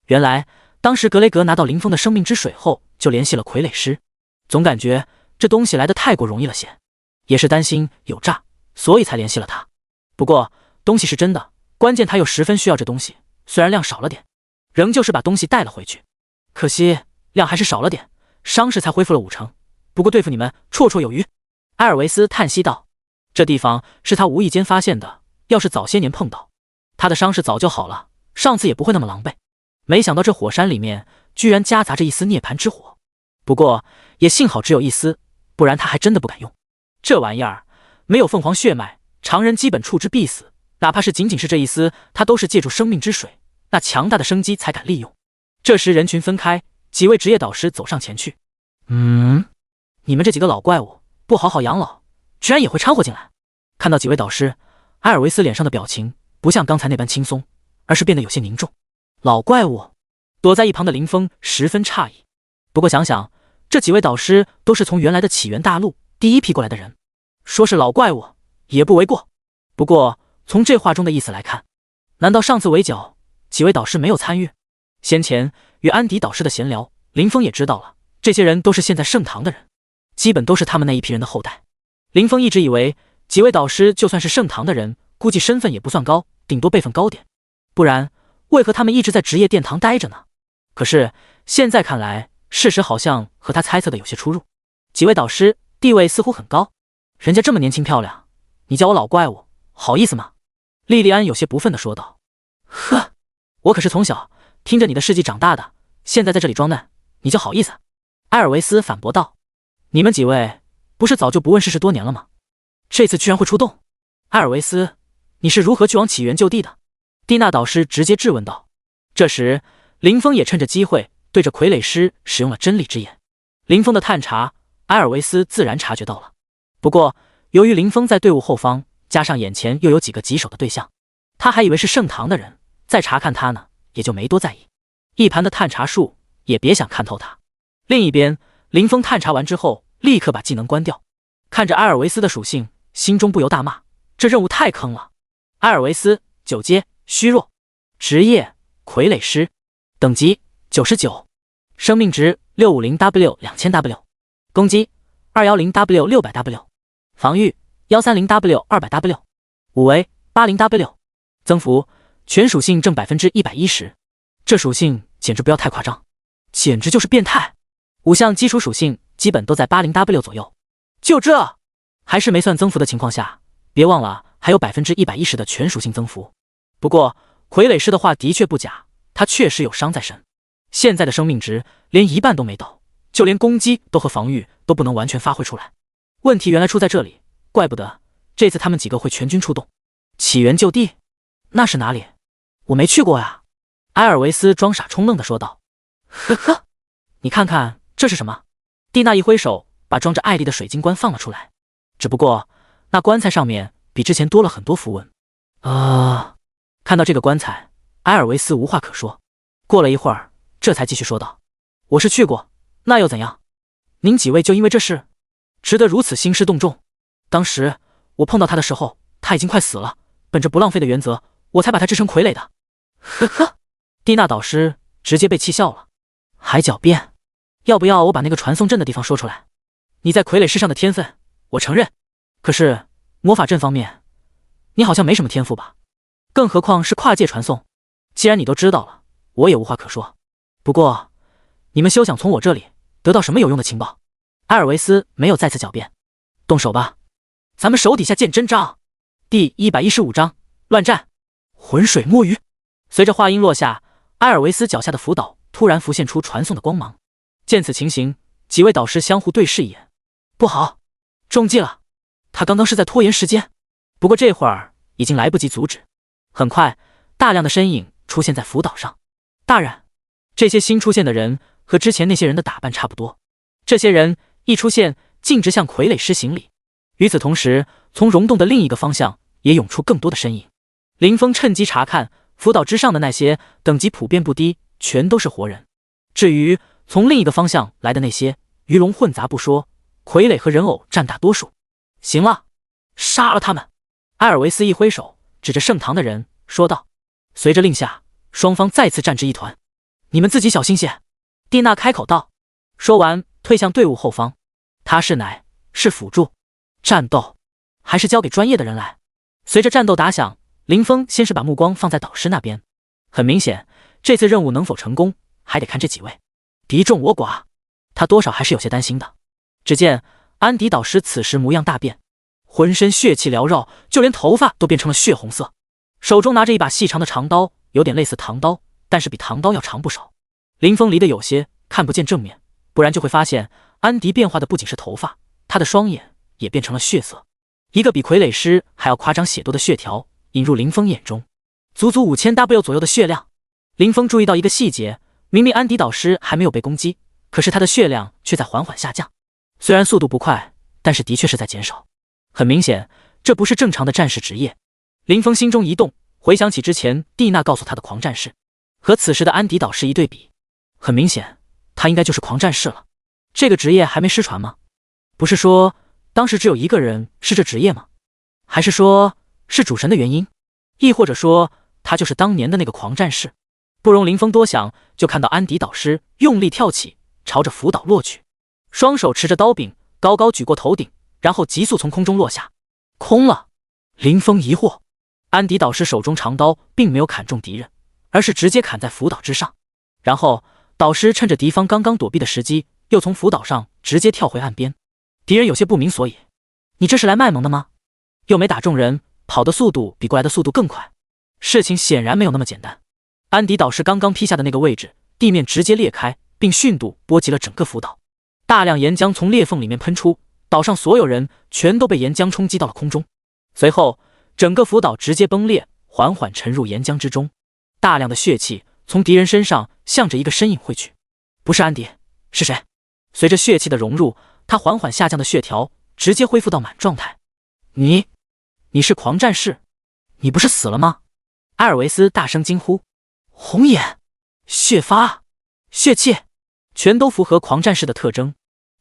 原来当时格雷格拿到林峰的生命之水后，就联系了傀儡师，总感觉这东西来得太过容易了些，也是担心有诈，所以才联系了他。不过东西是真的，关键他又十分需要这东西，虽然量少了点，仍旧是把东西带了回去。可惜量还是少了点，伤势才恢复了5成，不过对付你们绰绰有余。埃尔维斯叹息道，这地方是他无意间发现的，要是早些年碰到，他的伤势早就好了，上次也不会那么狼狈。没想到这火山里面居然夹杂着一丝涅槃之火，不过也幸好只有一丝，不然他还真的不敢用。这玩意儿没有凤凰血脉，常人基本触之必死，哪怕是仅仅是这一丝，他都是借助生命之水那强大的生机才敢利用。这时人群分开，几位职业导师走上前去。你们这几个老怪物不好好养老，居然也会掺和进来。看到几位导师，埃尔维斯脸上的表情不像刚才那般轻松，而是变得有些凝重。老怪物？躲在一旁的林峰十分诧异。不过想想，这几位导师都是从原来的起源大陆第一批过来的人，说是老怪物也不为过。不过从这话中的意思来看，难道上次围剿几位导师没有参与？先前与安迪导师的闲聊，林峰也知道了，这些人都是现在圣堂的人，基本都是他们那一批人的后代。林峰一直以为几位导师就算是圣堂的人，估计身份也不算高，顶多辈分高点，不然为何他们一直在职业殿堂待着呢？可是现在看来，事实好像和他猜测的有些出入。几位导师地位似乎很高，人家这么年轻漂亮，你叫我老怪物，好意思吗？莉莉安有些不忿地说道。呵，我可是从小听着你的事迹长大的，现在在这里装嫩，你就好意思？埃尔维斯反驳道。你们几位不是早就不问世事多年了吗？这次居然会出动？埃尔维斯，你是如何去往起源就地的？蒂娜导师直接质问道。这时林峰也趁着机会对着傀儡师使用了真理之眼。林峰的探查，埃尔维斯自然察觉到了。不过由于林峰在队伍后方，加上眼前又有几个棘手的对象，他还以为是圣堂的人在查看他呢，也就没多在意。一盘的探查术也别想看透他。另一边，林峰探查完之后立刻把技能关掉，看着埃尔维斯的属性，心中不由大骂：这任务太坑了！埃尔维斯9阶，虚弱，职业傀儡师，等级99，生命值 650W 2000W， 攻击 210W 600W， 防御 130W 200W， 五维 80W， 增幅全属性正110%，这属性简直不要太夸张，简直就是变态。5项基础属性基本都在80W 左右，就这还是没算增幅的情况下，别忘了还有110%的全属性增幅。不过傀儡师的话的确不假，他确实有伤在身，现在的生命值连一半都没到，就连攻击都和防御都不能完全发挥出来。问题原来出在这里，怪不得这次他们几个会全军出动。起源就地？那是哪里？我没去过呀。埃尔维斯装傻充愣地说道。呵呵，你看看这是什么？蒂娜一挥手，把装着艾丽的水晶棺放了出来。只不过那棺材上面比之前多了很多符文。看到这个棺材，埃尔维斯无话可说。过了一会儿，这才继续说道：我是去过，那又怎样？您几位就因为这事值得如此兴师动众？当时我碰到他的时候，他已经快死了，本着不浪费的原则，我才把他制成傀儡的。呵呵，蒂娜导师直接被气笑了。还狡辩？要不要我把那个传送阵的地方说出来？你在傀儡师上的天分我承认，可是魔法阵方面你好像没什么天赋吧，更何况是跨界传送。既然你都知道了，我也无话可说。不过你们休想从我这里得到什么有用的情报。埃尔维斯没有再次狡辩。动手吧，咱们手底下见真章。第115章乱战，浑水摸鱼。随着话音落下，埃尔维斯脚下的浮岛突然浮现出传送的光芒。见此情形，几位导师相互对视一眼。不好，中计了！他刚刚是在拖延时间。不过这会儿已经来不及阻止。很快，大量的身影出现在浮岛上。大人，这些新出现的人和之前那些人的打扮差不多。这些人一出现，径直向傀儡师行礼。与此同时，从溶洞的另一个方向也涌出更多的身影。林峰趁机查看浮岛之上的那些，等级普遍不低，全都是活人。至于从另一个方向来的那些，鱼龙混杂不说，傀儡和人偶占大多数。行了，杀了他们！埃尔维斯一挥手，指着盛唐的人说道。随着令下，双方再次战至一团。你们自己小心些。蒂娜开口道。说完，退向队伍后方。他是辅助，战斗还是交给专业的人来。随着战斗打响，林峰先是把目光放在导师那边。很明显，这次任务能否成功，还得看这几位。敌众我寡，他多少还是有些担心的。只见安迪导师此时模样大变，浑身血气缭绕，就连头发都变成了血红色，手中拿着一把细长的长刀，有点类似唐刀，但是比唐刀要长不少。林峰离得有些看不见正面，不然就会发现安迪变化的不仅是头发，他的双眼也变成了血色，一个比傀儡师还要夸张血多的血条引入林峰眼中，足足5000W 左右的血量。林峰注意到一个细节，明明安迪导师还没有被攻击，可是他的血量却在缓缓下降，虽然速度不快，但是的确是在减少。很明显，这不是正常的战士职业。林峰心中一动，回想起之前蒂娜告诉他的狂战士，和此时的安迪导师一对比，很明显他应该就是狂战士了。这个职业还没失传吗？不是说当时只有一个人是这职业吗？还是说是主神的原因？亦或者说他就是当年的那个狂战士？不容林峰多想，就看到安迪导师用力跳起，朝着浮岛落去，双手持着刀柄高高举过头顶，然后急速从空中落下。空了。林峰疑惑，安迪导师手中长刀并没有砍中敌人，而是直接砍在浮岛之上。然后导师趁着敌方刚刚躲避的时机，又从浮岛上直接跳回岸边。敌人有些不明所以，你这是来卖萌的吗？又没打中人，跑的速度比过来的速度更快，事情显然没有那么简单。安迪导师刚刚劈下的那个位置，地面直接裂开，并迅度波及了整个浮岛，大量岩浆从裂缝里面喷出，岛上所有人全都被岩浆冲击到了空中。随后整个浮岛直接崩裂，缓缓沉入岩浆之中，大量的血气从敌人身上向着一个身影汇去。不是安迪，是谁？随着血气的融入，他缓缓下降的血条直接恢复到满状态。你是狂战士？你不是死了吗？埃尔维斯大声惊呼。红眼、血发、血气，全都符合狂战士的特征。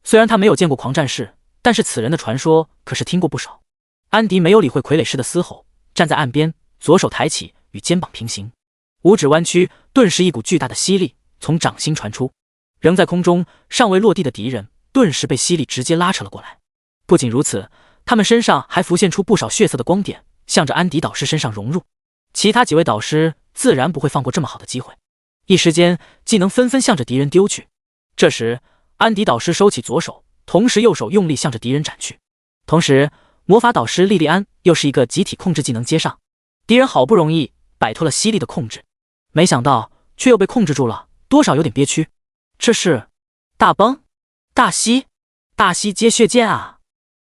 虽然他没有见过狂战士，但是此人的传说可是听过不少。安迪没有理会傀儡师的嘶吼，站在岸边，左手抬起，与肩膀平行，五指弯曲，顿时一股巨大的吸力从掌心传出，仍在空中尚未落地的敌人顿时被吸力直接拉扯了过来。不仅如此，他们身上还浮现出不少血色的光点，向着安迪导师身上融入。其他几位导师自然不会放过这么好的机会，一时间技能纷纷向着敌人丢去。这时，安迪导师收起左手，同时右手用力向着敌人斩去。同时，魔法导师莉莉安又是一个集体控制技能接上，敌人好不容易摆脱了吸力的控制，没想到却又被控制住了，多少有点憋屈。这是大崩、大吸、大吸接血剑啊！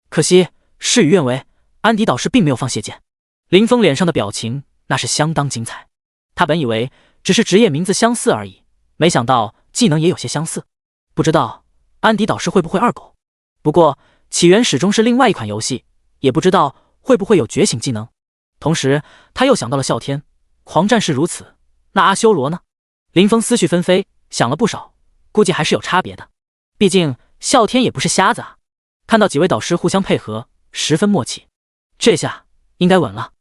可惜事与愿违，安迪导师并没有放血剑。林峰脸上的表情那是相当精彩，他本以为只是职业名字相似而已，没想到技能也有些相似。不知道安迪导师会不会二狗？不过起源始终是另外一款游戏，也不知道会不会有觉醒技能。同时他又想到了啸天，狂战士如此，那阿修罗呢？林峰思绪纷飞，想了不少，估计还是有差别的，毕竟啸天也不是瞎子啊。看到几位导师互相配合，十分默契，这下应该稳了，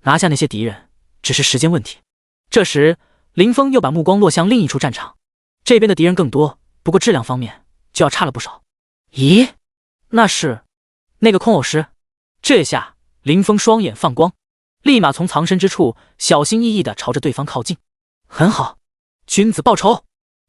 拿下那些敌人只是时间问题。这时林峰又把目光落向另一处战场，这边的敌人更多，不过质量方面就要差了不少。咦，那是那个空偶师？这下林峰双眼放光，立马从藏身之处小心翼翼地朝着对方靠近。很好，君子报仇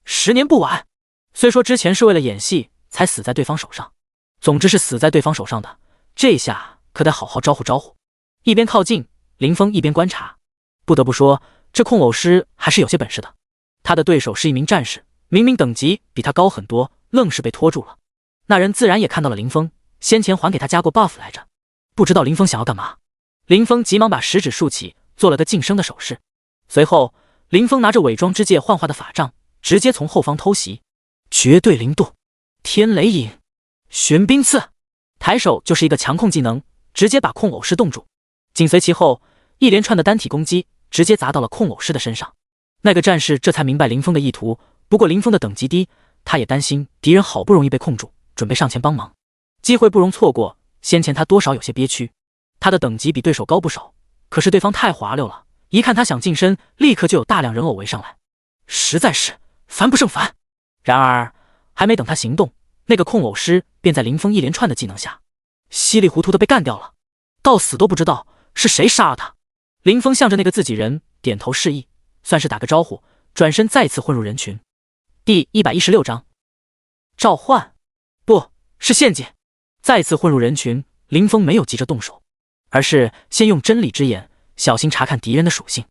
，10年不晚。虽说之前是为了演戏才死在对方手上，总之是死在对方手上的，这下可得好好招呼招呼。一边靠近，林峰一边观察。不得不说，这空偶师还是有些本事的。他的对手是一名战士，明明等级比他高很多，愣是被拖住了。那人自然也看到了林峰，先前还给他加过 buff 来着，不知道林峰想要干嘛。林峰急忙把食指竖起，做了个晋升的手势。随后林峰拿着伪装之戒幻化的法杖，直接从后方偷袭。绝对零度，天雷影，玄冰刺，抬手就是一个强控技能，直接把控偶师冻住。紧随其后，一连串的单体攻击直接砸到了控偶师的身上。那个战士这才明白林峰的意图，不过林峰的等级低，他也担心敌人好不容易被控住，准备上前帮忙，机会不容错过。先前他多少有些憋屈，他的等级比对手高不少，可是对方太滑溜了，一看他想近身，立刻就有大量人偶围上来，实在是烦不胜烦。然而还没等他行动，那个控偶师便在林峰一连串的技能下稀里糊涂的被干掉了，到死都不知道是谁杀了他。林峰向着那个自己人点头示意，算是打个招呼，转身再次混入人群。第116章召唤，不是陷阱。再次混入人群，林峰没有急着动手，而是先用真理之眼小心查看敌人的属性，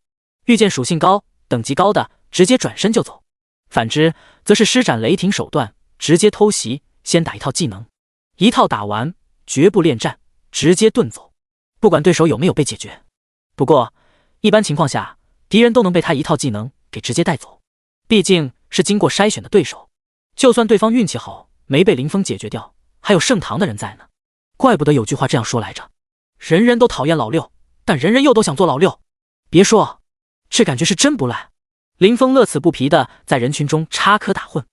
遇见属性高、等级高的直接转身就走，反之则是施展雷霆手段，直接偷袭，先打一套技能，一套打完绝不恋战，直接遁走，不管对手有没有被解决。不过一般情况下，敌人都能被他一套技能给直接带走，毕竟是经过筛选的对手，就算对方运气好没被林峰解决掉，还有盛唐的人在呢。怪不得有句话这样说来着，人人都讨厌老六，但人人又都想做老六。别说，这感觉是真不赖。林峰乐此不疲的在人群中插科打诨，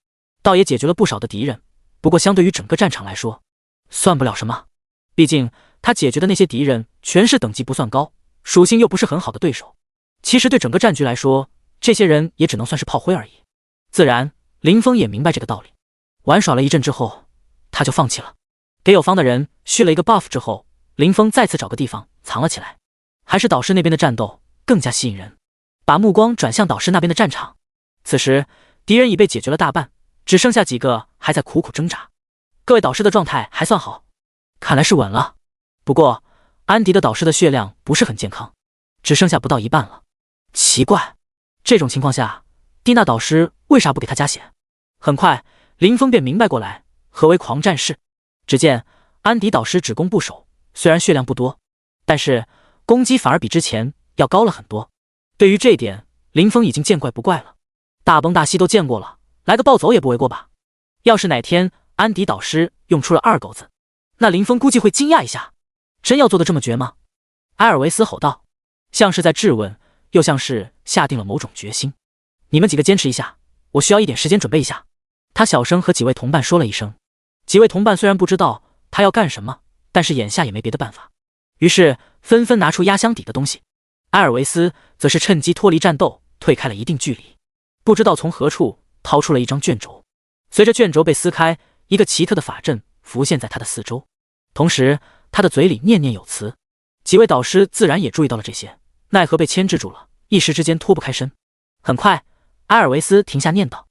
倒也解决了不少的敌人，不过相对于整个战场来说算不了什么，毕竟他解决的那些敌人全是等级不算高，属性又不是很好的对手。其实对整个战局来说，这些人也只能算是炮灰而已。自然林峰也明白这个道理，玩耍了一阵之后他就放弃了。给友方的人续了一个 buff 之后，林峰再次找个地方藏了起来。还是导师那边的战斗更加吸引人，把目光转向导师那边的战场。此时敌人已被解决了大半，只剩下几个还在苦苦挣扎。各位导师的状态还算好，看来是稳了。不过安迪的导师的血量不是很健康，只剩下不到一半了。奇怪，这种情况下蒂娜导师为啥不给他加血？很快林峰便明白过来何为狂战士。只见安迪导师只攻不守，虽然血量不多，但是攻击反而比之前要高了很多。对于这点林峰已经见怪不怪了，大崩大吸都见过了，来个暴走也不为过吧。要是哪天安迪导师用出了二狗子，那林峰估计会惊讶一下，真要做得这么绝吗？埃尔维斯吼道，像是在质问，又像是下定了某种决心。你们几个坚持一下，我需要一点时间准备一下。他小声和几位同伴说了一声。几位同伴虽然不知道他他要干什么，但是眼下也没别的办法，于是纷纷拿出压箱底的东西。埃尔维斯则是趁机脱离战斗，退开了一定距离，不知道从何处掏出了一张卷轴。随着卷轴被撕开，一个奇特的法阵浮现在他的四周，同时他的嘴里念念有词。几位导师自然也注意到了这些，奈何被牵制住了，一时之间脱不开身。很快，埃尔维斯停下念叨，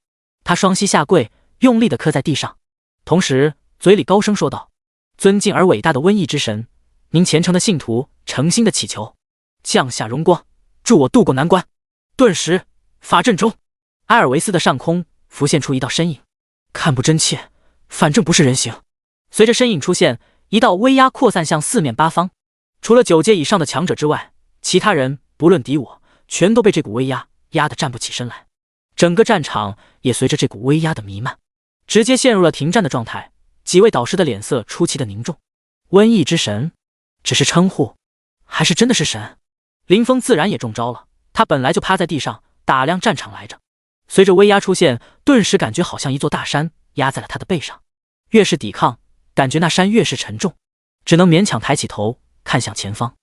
他双膝下跪，用力地磕在地上，同时嘴里高声说道：“尊敬而伟大的瘟疫之神，您虔诚的信徒诚心的祈求，降下荣光，助我渡过难关。”顿时，法阵中，埃尔维斯的上空浮现出一道身影，看不真切，反正不是人形。随着身影出现，一道威压扩散向四面八方，除了9阶以上的强者之外，其他人不论敌我，全都被这股威压压得站不起身来。整个战场也随着这股威压的弥漫，直接陷入了停战的状态。几位导师的脸色出奇的凝重。瘟疫之神，只是称呼，还是真的是神？林峰自然也中招了，他本来就趴在地上打量战场来着，随着威压出现，顿时感觉好像一座大山压在了他的背上，越是抵抗，感觉那山越是沉重，只能勉强抬起头看向前方。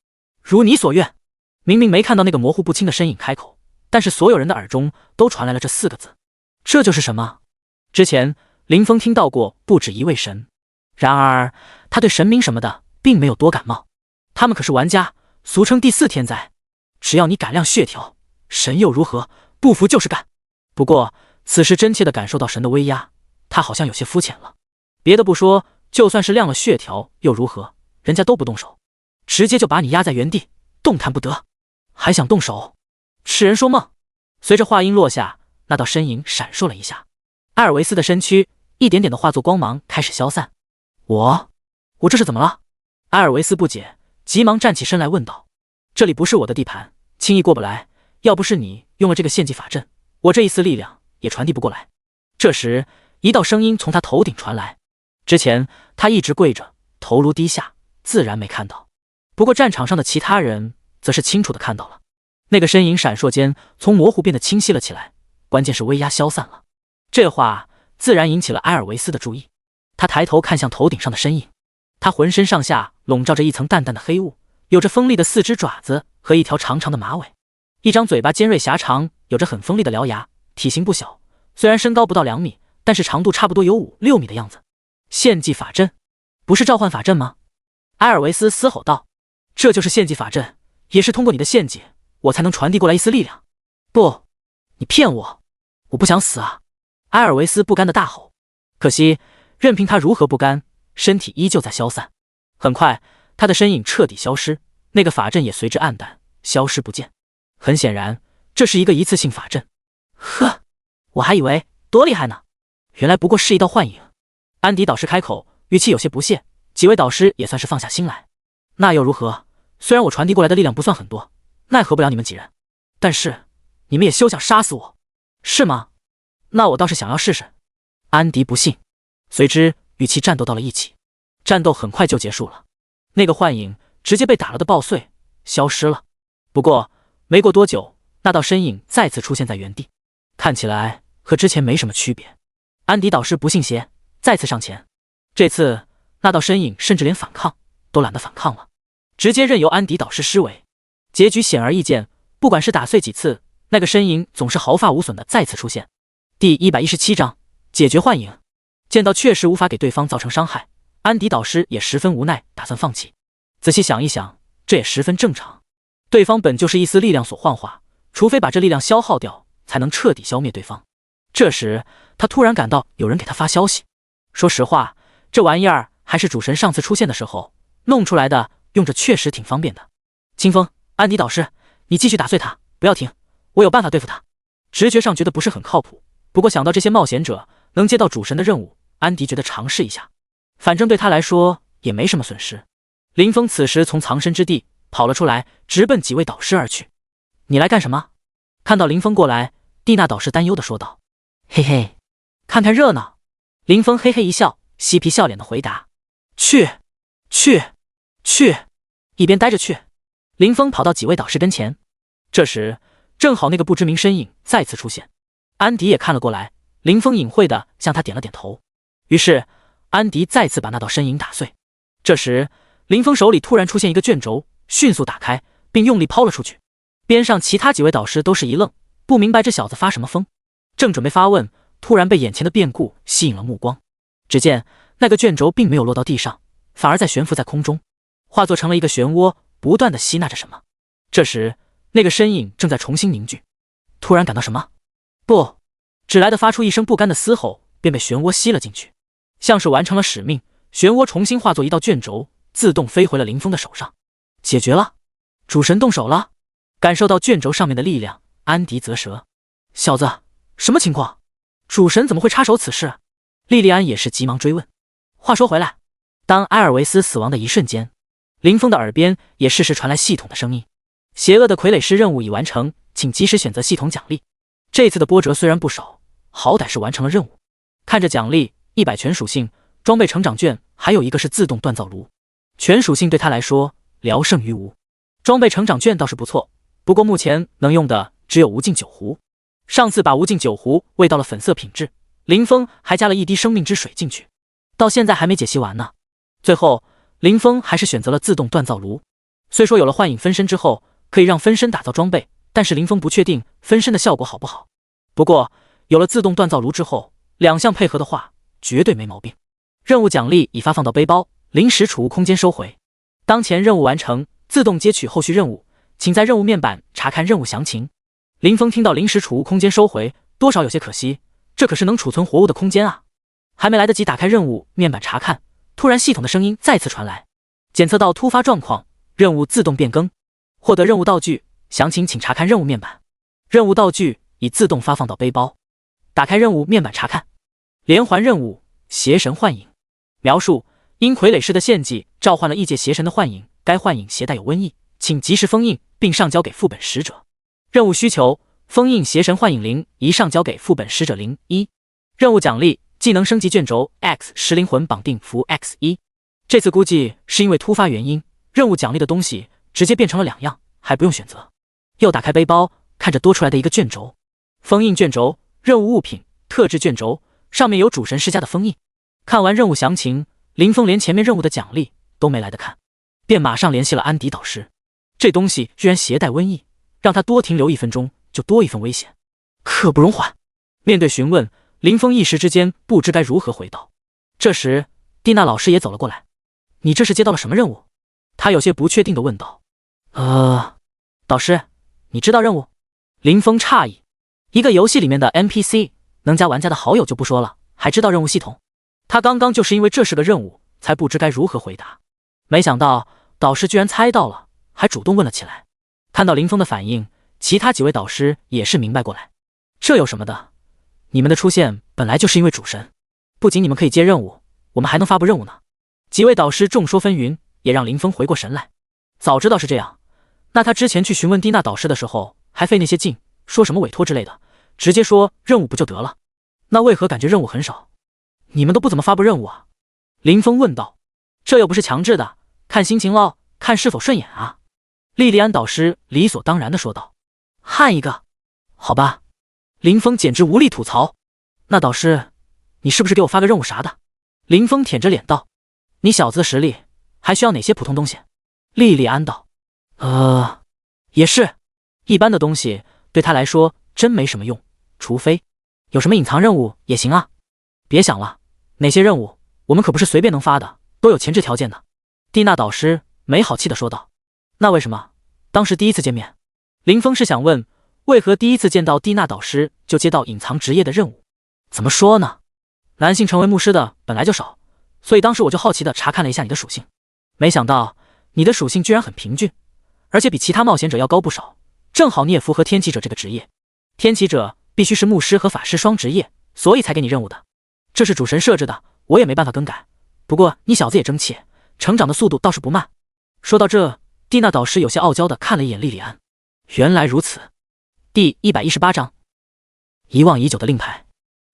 如你所愿。明明没看到那个模糊不清的身影开口，但是所有人的耳中都传来了这4个字。这就是什么？之前林峰听到过不止一位神，然而他对神明什么的并没有多感冒，他们可是玩家，俗称第4天灾，只要你敢亮血条，神又如何，不服就是干。不过此时真切地感受到神的威压，他好像有些肤浅了。别的不说，就算是亮了血条又如何，人家都不动手，直接就把你压在原地，动弹不得，还想动手？痴人说梦。随着话音落下，那道身影闪烁了一下，埃尔维斯的身躯一点点的化作光芒开始消散。我这是怎么了？埃尔维斯不解，急忙站起身来问道：“这里不是我的地盘，轻易过不来，要不是你用了这个献祭法阵，我这一丝力量也传递不过来。”这时一道声音从他头顶传来，之前他一直跪着，头颅低下，自然没看到，不过战场上的其他人则是清楚的看到了。那个身影闪烁间从模糊变得清晰了起来，关键是威压消散了。这话自然引起了埃尔维斯的注意，他抬头看向头顶上的身影，他浑身上下笼罩着一层淡淡的黑雾，有着锋利的4只爪子和一条长长的马尾，一张嘴巴尖锐狭长，有着很锋利的獠牙，体型不小，虽然身高不到2米，但是长度差不多有5、6米的样子。献祭法阵，不是召唤法阵吗？埃尔维斯嘶吼道：“这就是献祭法阵，也是通过你的献祭，我才能传递过来一丝力量。”“不，你骗我，我不想死啊！”埃尔维斯不甘的大吼。可惜任凭他如何不甘，身体依旧在消散。很快他的身影彻底消失，那个法阵也随之暗淡消失不见。很显然这是一个一次性法阵。呵，我还以为多厉害呢，原来不过是一道幻影。安迪导师开口，语气有些不屑，几位导师也算是放下心来。那又如何？虽然我传递过来的力量不算很多，奈何不了你们几人，但是你们也休想杀死我，是吗？那我倒是想要试试。安迪不信，随之与其战斗到了一起。战斗很快就结束了，那个幻影直接被打了的爆碎，消失了。不过没过多久，那道身影再次出现在原地，看起来和之前没什么区别。安迪导师不信邪，再次上前。这次那道身影甚至连反抗都懒得反抗了，直接任由安迪导师施为。结局显而易见，不管是打碎几次，那个身影总是毫发无损的再次出现。第117章解决幻影。见到确实无法给对方造成伤害，安迪导师也十分无奈，打算放弃。仔细想一想，这也十分正常，对方本就是一丝力量所幻化，除非把这力量消耗掉，才能彻底消灭对方。这时他突然感到有人给他发消息，说实话，这玩意儿还是主神上次出现的时候弄出来的，用着确实挺方便的。清风，安迪导师，你继续打碎他，不要停，我有办法对付他。直觉上觉得不是很靠谱，不过想到这些冒险者能接到主神的任务，安迪觉得尝试一下，反正对他来说也没什么损失。林峰此时从藏身之地跑了出来，直奔几位导师而去。你来干什么？看到林峰过来，蒂娜导师担忧地说道。嘿嘿，看看热闹。林峰嘿嘿一笑，嬉皮笑脸的回答。去，一边待着去。林峰跑到几位导师跟前，这时正好那个不知名身影再次出现。安迪也看了过来，林峰隐晦地向他点了点头。于是安迪再次把那道身影打碎。这时，林峰手里突然出现一个卷轴，迅速打开，并用力抛了出去。边上其他几位导师都是一愣，不明白这小子发什么疯，正准备发问，突然被眼前的变故吸引了目光。只见那个卷轴并没有落到地上，反而在悬浮在空中，化作成了一个漩涡，不断的吸纳着什么。这时，那个身影正在重新凝聚，突然感到什么？不，只来得发出一声不甘的嘶吼，便被漩涡吸了进去，像是完成了使命。漩涡重新化作一道卷轴，自动飞回了林峰的手上。解决了，主神动手了。感受到卷轴上面的力量，安迪啧舌：“小子，什么情况？主神怎么会插手此事？”莉莉安也是急忙追问。话说回来，当埃尔维斯死亡的一瞬间，林峰的耳边也适时传来系统的声音：“邪恶的傀儡师任务已完成，请及时选择系统奖励。”这次的波折虽然不少，好歹是完成了任务。看着奖励，100全属性装备成长券，还有一个是自动锻造炉。全属性对他来说聊胜于无。装备成长券倒是不错，不过目前能用的只有无尽酒壶。上次把无尽酒壶喂到了粉色品质，林峰还加了一滴生命之水进去，到现在还没解析完呢。最后，林峰还是选择了自动锻造炉。虽说有了幻影分身之后可以让分身打造装备，但是林峰不确定分身的效果好不好。不过有了自动锻造炉之后，两项配合的话绝对没毛病。任务奖励已发放到背包，临时储物空间收回。当前任务完成，自动接取后续任务，请在任务面板查看任务详情。林峰听到临时储物空间收回，多少有些可惜，这可是能储存活物的空间啊！还没来得及打开任务面板查看，突然系统的声音再次传来：检测到突发状况，任务自动变更，获得任务道具，详情请查看任务面板。任务道具已自动发放到背包，打开任务面板查看。连环任务：邪神幻影。描述：因傀儡师的献祭召唤了异界邪神的幻影，该幻影携带有瘟疫，请及时封印并上交给副本使者。任务需求：封印邪神幻影灵一上交给副本使者灵1。任务奖励：技能升级卷轴 X 10灵魂绑定符 X1。这次估计是因为突发原因，任务奖励的东西直接变成了2样，还不用选择。又打开背包，看着多出来的一个卷轴，封印卷轴，任务物品特制卷轴，上面有主神施加的封印。看完任务详情，林峰连前面任务的奖励都没来得看，便马上联系了安迪导师。这东西居然携带瘟疫，让他多停留1分钟就多一份危险，刻不容缓。面对询问，林峰一时之间不知该如何回答。这时，蒂娜老师也走了过来：“你这是接到了什么任务？”他有些不确定地问道。导师，你知道任务？”林峰诧异，一个游戏里面的 NPC 能加玩家的好友就不说了，还知道任务系统。他刚刚就是因为这是个任务，才不知该如何回答。没想到导师居然猜到了，还主动问了起来。看到林峰的反应，其他几位导师也是明白过来，这有什么的？你们的出现本来就是因为主神，不仅你们可以接任务，我们还能发布任务呢。几位导师众说纷纭，也让林峰回过神来。早知道是这样，那他之前去询问蒂娜导师的时候，还费那些劲，说什么委托之类的，直接说任务不就得了？那为何感觉任务很少？你们都不怎么发布任务啊？林峰问道。这又不是强制的，看心情咯，看是否顺眼啊。莉莉安导师理所当然地说道。汉一个，好吧。林峰简直无力吐槽。那导师，你是不是给我发个任务啥的？林峰舔着脸道。你小子的实力还需要哪些普通东西？莉莉安道。也是，一般的东西对他来说真没什么用，除非有什么隐藏任务也行啊。别想了，哪些任务我们可不是随便能发的，都有前置条件的。蒂娜导师没好气地说道。那为什么当时第一次见面，林峰是想问为何第一次见到蒂娜导师就接到隐藏职业的任务？怎么说呢，男性成为牧师的本来就少，所以当时我就好奇地查看了一下你的属性，没想到你的属性居然很平均，而且比其他冒险者要高不少，正好你也符合天启者这个职业。天启者必须是牧师和法师双职业，所以才给你任务的，这是主神设置的，我也没办法更改。不过你小子也争气，成长的速度倒是不慢。说到这，蒂娜导师有些傲娇地看了一眼莉莉安。原来如此。第118章，遗忘已久的令牌。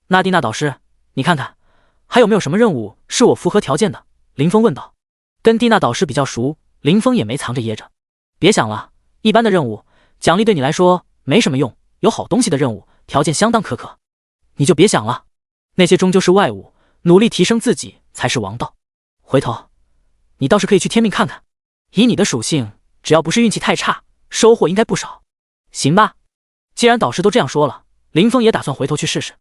那蒂娜导师，你看看还有没有什么任务是我符合条件的？林峰问道。跟蒂娜导师比较熟，林峰也没藏着掖着。别想了，一般的任务奖励对你来说没什么用，有好东西的任务条件相当苛刻，你就别想了，那些终究是外物，努力提升自己才是王道。回头你倒是可以去天命看看。以你的属性，只要不是运气太差，收获应该不少。行吧，既然导师都这样说了，林峰也打算回头去试试。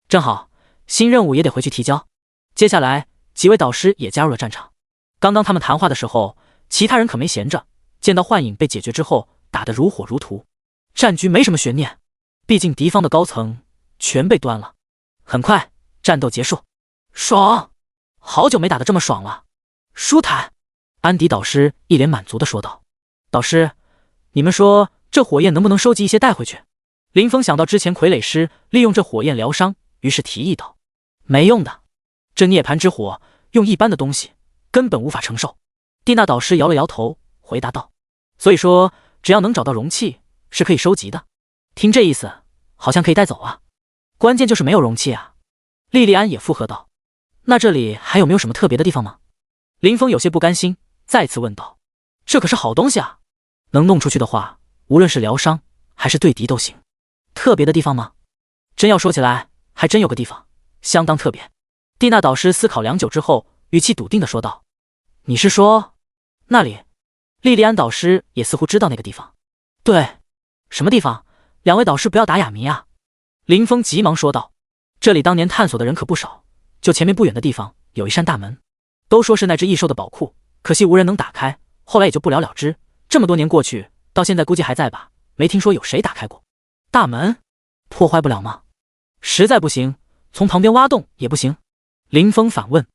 正好，新任务也得回去提交。接下来，几位导师也加入了战场。刚刚他们谈话的时候，其他人可没闲着，见到幻影被解决之后，打得如火如荼。战局没什么悬念，毕竟敌方的高层全被端了。很快，战斗结束。爽！好久没打得这么爽了，舒坦。安迪导师一脸满足地说道：“导师，你们说这火焰能不能收集一些带回去？”林峰想到之前傀儡师利用这火焰疗伤，于是提议道：“没用的，这涅槃之火用一般的东西根本无法承受。”蒂娜导师摇了摇头，回答道：“所以说，只要能找到容器，是可以收集的。听这意思，好像可以带走啊。关键就是没有容器啊。”莉莉安也附和道：“那这里还有没有什么特别的地方吗？”林峰有些不甘心，再次问道：“这可是好东西啊，能弄出去的话，无论是疗伤还是对敌都行。特别的地方吗？”真要说起来，还真有个地方，相当特别。蒂娜导师思考良久之后，语气笃定地说道：“你是说那里？”莉莉安导师也似乎知道那个地方。对，什么地方？两位导师不要打哑谜啊！林峰急忙说道：“这里当年探索的人可不少，就前面不远的地方有一扇大门，都说是那只异兽的宝库，可惜无人能打开，后来也就不了了之。这么多年过去，到现在估计还在吧，没听说有谁打开过。大门破坏不了吗？实在不行，从旁边挖洞也不行。”林峰反问。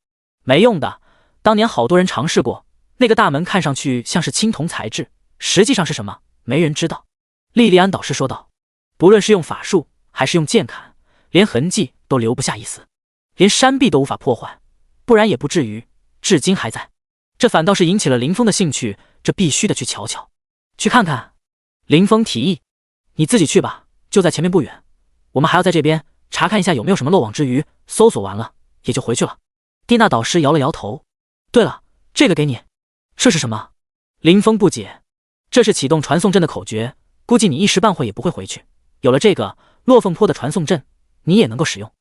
没用的，当年好多人尝试过，那个大门看上去像是青铜材质，实际上是什么，没人知道。莉莉安导师说道：“不论是用法术还是用剑砍，连痕迹都留不下一丝，连山壁都无法破坏，不然也不至于至今还在。这反倒是引起了林峰的兴趣，这必须得去瞧瞧，去看看。”林峰提议：“你自己去吧，就在前面不远，我们还要在这边查看一下有没有什么漏网之鱼。”搜索完了也就回去了。蒂娜导师摇了摇头：“对了，这个给你。”“这是什么？”林峰不解。“这是启动传送阵的口诀，估计你一时半会也不会回去。有了这个，落凤坡的传送阵你也能够使用，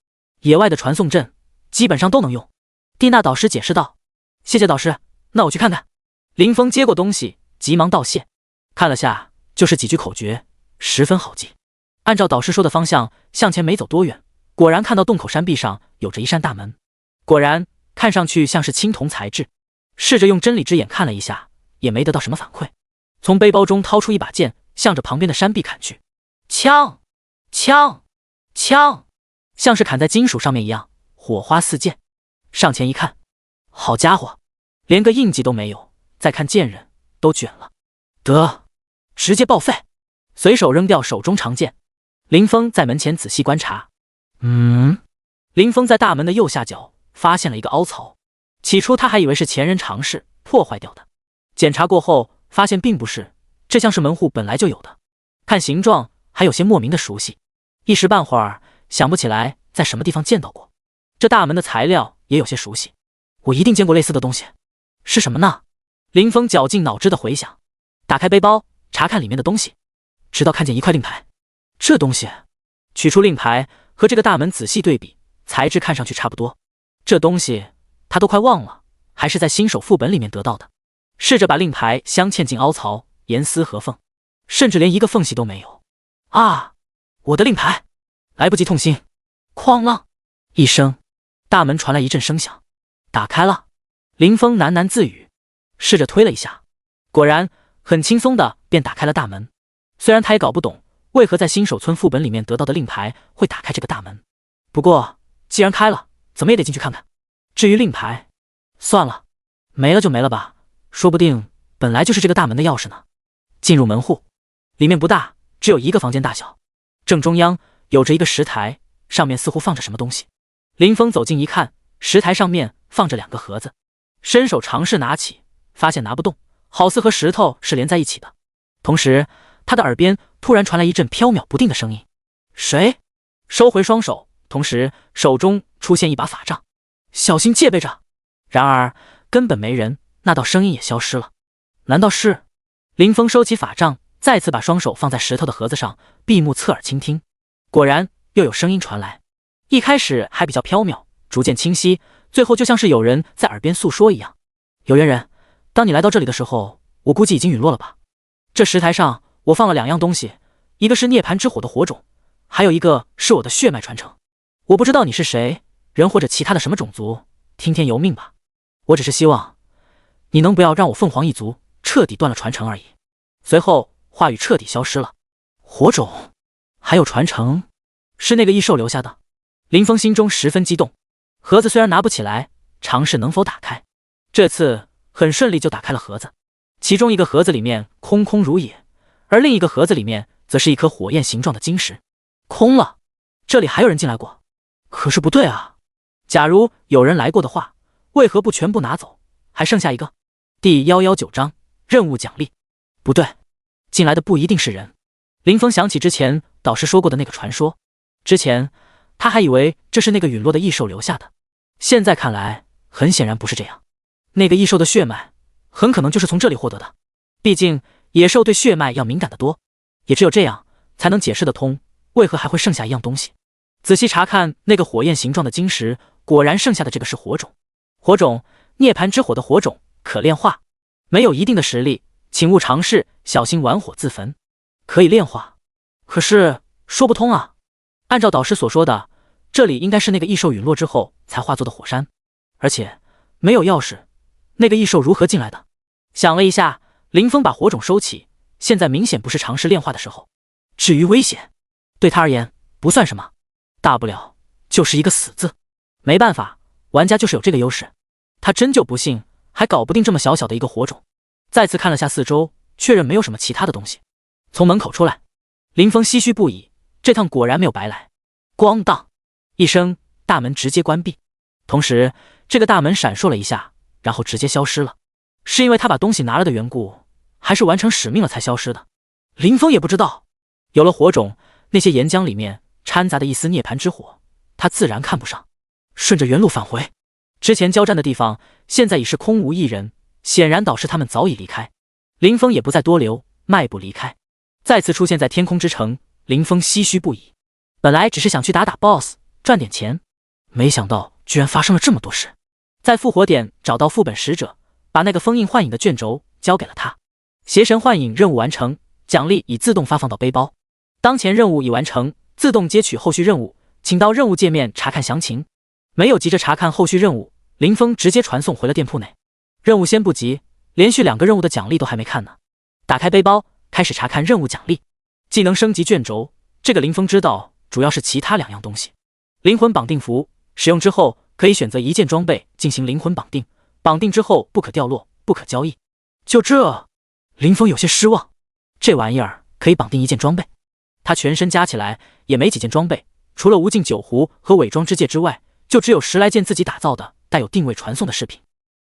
野外的传送阵基本上都能用。”蒂娜导师解释道。“谢谢导师，那我去看看。”林峰接过东西，急忙道谢。看了下，就是几句口诀，十分好记。按照导师说的方向向前没走多远，果然看到洞口山壁上有着一扇大门，果然看上去像是青铜材质。试着用真理之眼看了一下，也没得到什么反馈。从背包中掏出一把剑，向着旁边的山壁砍去。枪！枪！枪！像是砍在金属上面一样，火花四溅。上前一看，好家伙，连个印记都没有，再看剑刃都卷了。得，直接报废。随手扔掉手中长剑。林峰在门前仔细观察。林峰在大门的右下角发现了一个凹槽，起初他还以为是前人尝试破坏掉的，检查过后发现并不是，这像是门户本来就有的，看形状还有些莫名的熟悉，一时半会儿想不起来在什么地方见到过。这大门的材料也有些熟悉，我一定见过类似的东西，是什么呢？林峰绞尽脑汁的回想，打开背包查看里面的东西，直到看见一块令牌。这东西，取出令牌和这个大门仔细对比，材质看上去差不多。这东西他都快忘了，还是在新手副本里面得到的。试着把令牌镶嵌进凹槽，严丝合缝，甚至连一个缝隙都没有。啊！我的令牌！来不及痛心，哐啷一声，大门传来一阵声响，打开了。林峰喃喃自语，试着推了一下，果然很轻松的便打开了大门。虽然他也搞不懂为何在新手村副本里面得到的令牌会打开这个大门，不过既然开了，怎么也得进去看看。至于令牌，算了，没了就没了吧，说不定本来就是这个大门的钥匙呢。进入门户，里面不大，只有一个房间大小，正中央有着一个石台，上面似乎放着什么东西。林峰走近一看，石台上面放着两个盒子，伸手尝试拿起，发现拿不动，好似和石头是连在一起的。同时他的耳边突然传来一阵飘渺不定的声音：“谁？”收回双手，同时手中出现一把法杖，小心戒备着。然而根本没人，那道声音也消失了。难道是？林峰收起法杖，再次把双手放在石头的盒子上，闭目侧耳倾听。果然又有声音传来，一开始还比较飘渺，逐渐清晰，最后就像是有人在耳边诉说一样。有缘人，当你来到这里的时候，我估计已经陨落了吧。这石台上我放了2样东西，一个是涅槃之火的火种，还有一个是我的血脉传承。我不知道你是谁，人或者其他的什么种族，听天由命吧。我只是希望你能不要让我凤凰一族彻底断了传承而已。随后话语彻底消失了。火种还有传承，是那个异兽留下的。林峰心中十分激动，盒子虽然拿不起来，尝试能否打开。这次很顺利就打开了盒子，其中一个盒子里面空空如也，而另一个盒子里面则是一颗火焰形状的晶石。空了，这里还有人进来过。可是不对啊，假如有人来过的话，为何不全部拿走，还剩下一个？第119章任务奖励。不对，进来的不一定是人。林峰想起之前导师说过的那个传说，之前他还以为这是那个陨落的异兽留下的，现在看来很显然不是这样。那个异兽的血脉很可能就是从这里获得的，毕竟野兽对血脉要敏感得多，也只有这样才能解释得通为何还会剩下一样东西。仔细查看那个火焰形状的晶石，果然剩下的这个是火种。火种，涅槃之火的火种，可炼化，没有一定的实力，请勿尝试，小心玩火自焚。可以炼化，可是说不通啊。按照导师所说的，这里应该是那个异兽陨落之后才化作的火山，而且没有钥匙，那个异兽如何进来的？想了一下，林峰把火种收起，现在明显不是尝试炼化的时候。至于危险，对他而言不算什么，大不了就是一个死字。没办法，玩家就是有这个优势。他真就不信还搞不定这么小小的一个火种。再次看了下四周，确认没有什么其他的东西，从门口出来，林峰唏嘘不已，这趟果然没有白来。咣当一声，大门直接关闭，同时这个大门闪烁了一下，然后直接消失了。是因为他把东西拿了的缘故，还是完成使命了才消失的？林峰也不知道。有了火种，那些岩浆里面掺杂的一丝涅槃之火，他自然看不上。顺着原路返回，之前交战的地方现在已是空无一人，显然导师他们早已离开。林峰也不再多留，迈步离开。再次出现在天空之城，林峰唏嘘不已。本来只是想去打打 BOSS 赚点钱，没想到居然发生了这么多事。在复活点找到副本使者，把那个封印幻影的卷轴交给了他。邪神幻影任务完成，奖励已自动发放到背包。当前任务已完成，自动接取后续任务，请到任务界面查看详情。没有急着查看后续任务，林峰直接传送回了店铺内。任务先不急，连续2个任务的奖励都还没看呢。打开背包，开始查看任务奖励。技能升级卷轴，这个林峰知道，主要是其他2样东西。灵魂绑定符，使用之后可以选择一件装备进行灵魂绑定，绑定之后不可掉落，不可交易。就这，林峰有些失望。这玩意儿可以绑定1件装备，他全身加起来也没几件装备，除了无尽酒壶和伪装之戒之外，就只有10来件自己打造的带有定位传送的饰品。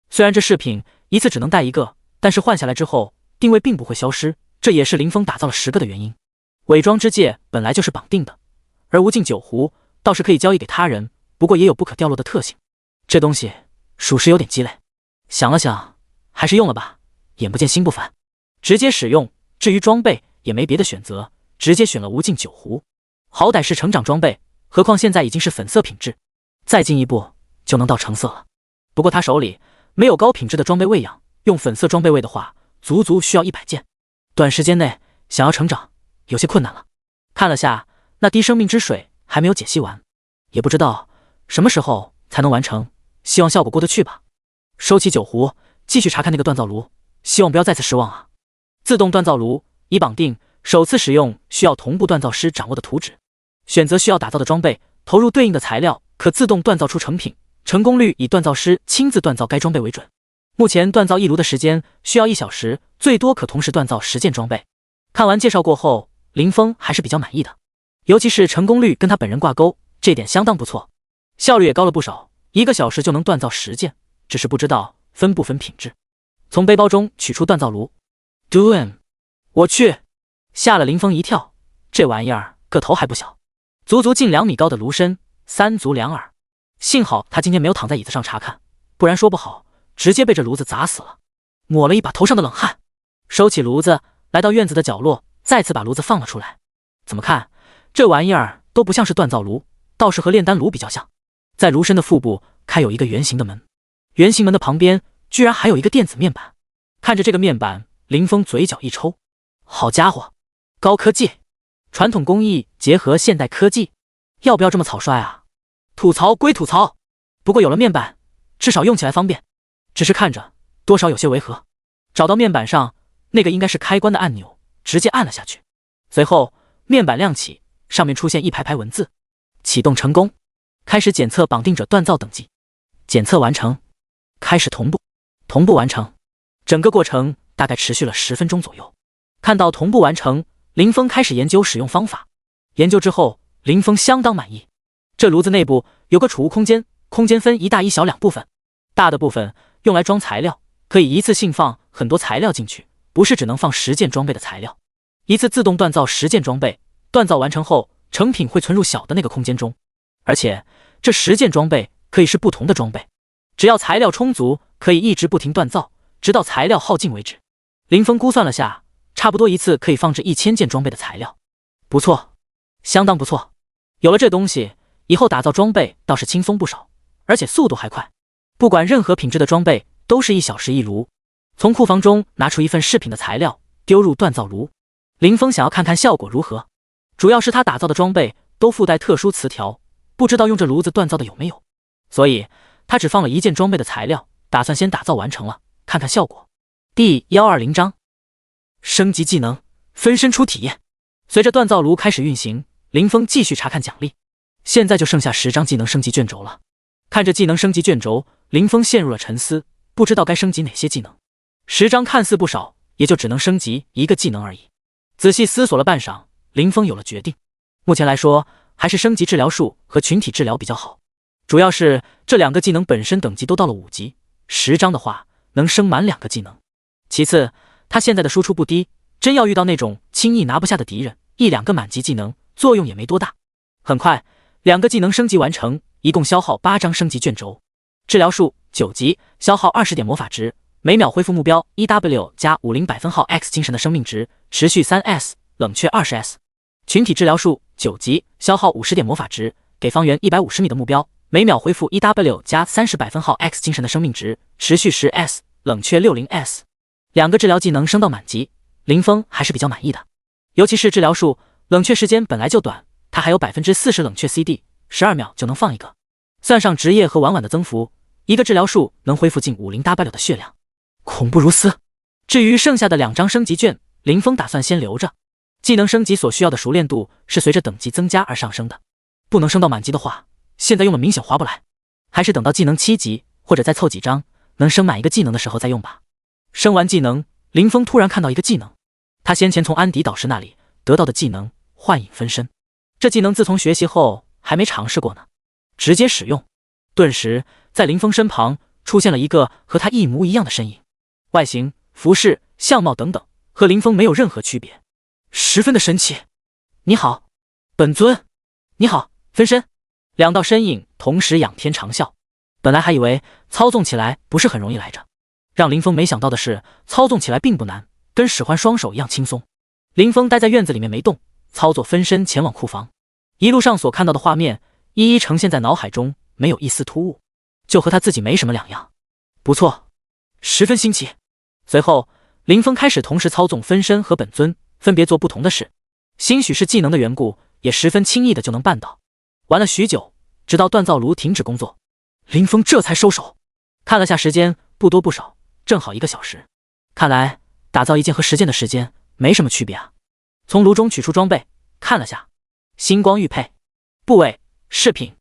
虽然这饰品一次只能带1个，但是换下来之后定位并不会消失，这也是林峰打造了10个的原因。伪装之戒本来就是绑定的，而无尽酒壶倒是可以交易给他人，不过也有不可掉落的特性。这东西属实有点鸡肋。想了想，还是用了吧，眼不见心不烦，直接使用。至于装备也没别的选择，直接选了无尽酒壶。好歹是成长装备，何况现在已经是粉色品质，再进一步就能到橙色了。不过他手里没有高品质的装备喂养，用粉色装备喂的话，足足需要100件，短时间内想要成长有些困难了。看了下那滴生命之水还没有解析完，也不知道什么时候才能完成，希望效果过得去吧。收起酒壶，继续查看那个锻造炉，希望不要再次失望啊。自动锻造炉已绑定，首次使用需要同步锻造师掌握的图纸，选择需要打造的装备，投入对应的材料，可自动锻造出成品，成功率以锻造师亲自锻造该装备为准。目前锻造一炉的时间需要1小时，最多可同时锻造10件装备。看完介绍过后，林峰还是比较满意的，尤其是成功率跟他本人挂钩，这点相当不错，效率也高了不少，1个小时就能锻造10件，只是不知道分不分品质。从背包中取出锻造炉，Doom， 我去，吓了林峰一跳，这玩意儿个头还不小，足足近2米高的炉身，3足2耳。幸好他今天没有躺在椅子上查看，不然说不好直接被这炉子砸死了。抹了一把头上的冷汗，收起炉子，来到院子的角落，再次把炉子放了出来。怎么看这玩意儿都不像是锻造炉，倒是和炼丹炉比较像。在炉身的腹部开有一个圆形的门，圆形门的旁边居然还有一个电子面板，看着这个面板，林峰嘴角一抽，好家伙，高科技，传统工艺结合现代科技，要不要这么草率啊？吐槽归吐槽，不过有了面板，至少用起来方便，只是看着多少有些违和。找到面板上那个应该是开关的按钮，直接按了下去，随后面板亮起，上面出现一排排文字，启动成功，开始检测绑定者锻造等级，检测完成，开始同步完成。整个过程大概持续了10分钟左右。看到同步完成，林峰开始研究使用方法。研究之后，林峰相当满意。这炉子内部有个储物空间，空间分一大一小两部分，大的部分用来装材料，可以一次性放很多材料进去，不是只能放10件装备的材料。一次自动锻造10件装备，锻造完成后，成品会存入小的那个空间中。而且这10件装备可以是不同的装备，只要材料充足，可以一直不停锻造，直到材料耗尽为止。林峰估算了下，差不多一次可以放置1000件装备的材料。不错，相当不错。有了这东西，以后打造装备倒是轻松不少，而且速度还快。不管任何品质的装备，都是1小时一炉。从库房中拿出一份饰品的材料，丢入锻造炉。林峰想要看看效果如何，主要是他打造的装备都附带特殊磁条，不知道用这炉子锻造的有没有，所以他只放了1件装备的材料，打算先打造完成了，看看效果。第120章升级技能，分身初体验。随着锻造炉开始运行，林峰继续查看奖励。现在就剩下10张技能升级卷轴了。看着技能升级卷轴，林峰陷入了沉思，不知道该升级哪些技能。10张看似不少，也就只能升级1个技能而已。仔细思索了半晌，林峰有了决定。目前来说，还是升级治疗术和群体治疗比较好。主要是这2个技能本身等级都到了5级，10张的话能升满2个技能。其次，他现在的输出不低，真要遇到那种轻易拿不下的敌人，1、2个满级技能作用也没多大。很快，2个技能升级完成，一共消耗8张升级卷轴。治疗术9级，消耗20点魔法值，每秒恢复目标 1W 加50百分号 X 精神的生命值，持续 3S， 冷却 20S。群体治疗术9级，消耗50点魔法值，给方圆150米的目标，每秒恢复 1W 加30百分号 X 精神的生命值，持续 10S， 冷却 60S。2个治疗技能升到满级，林峰还是比较满意的。尤其是治疗术，冷却时间本来就短，他还有 40% 冷却 CD， 12秒就能放一个。算上职业和晚晚的增幅，一个治疗术能恢复近 50W 的血量，恐怖如斯。至于剩下的2张升级卷，林峰打算先留着。技能升级所需要的熟练度是随着等级增加而上升的，不能升到满级的话，现在用了明显划不来，还是等到技能7级或者再凑几张能升满1个技能的时候再用吧。升完技能，林峰突然看到一个技能，他先前从安迪导师那里得到的技能幻影分身。这技能自从学习后还没尝试过呢，直接使用，顿时在林峰身旁出现了一个和他一模一样的身影，外形、服饰、相貌等等和林峰没有任何区别，十分的神奇。你好，本尊。你好，分身。2道身影同时仰天长啸。本来还以为操纵起来不是很容易来着，让林峰没想到的是，操纵起来并不难，跟使唤双手一样轻松。林峰待在院子里面没动，操作分身前往库房。一路上所看到的画面一一呈现在脑海中，没有一丝突兀，就和他自己没什么两样。不错，十分新奇。随后林峰开始同时操纵分身和本尊，分别做不同的事，兴许是技能的缘故，也十分轻易的就能办到。玩了许久，直到锻造炉停止工作，林峰这才收手。看了下时间，不多不少，正好1个小时。看来打造1件和10件的时间没什么区别啊。从炉中取出装备，看了下，星光玉佩，部位饰品，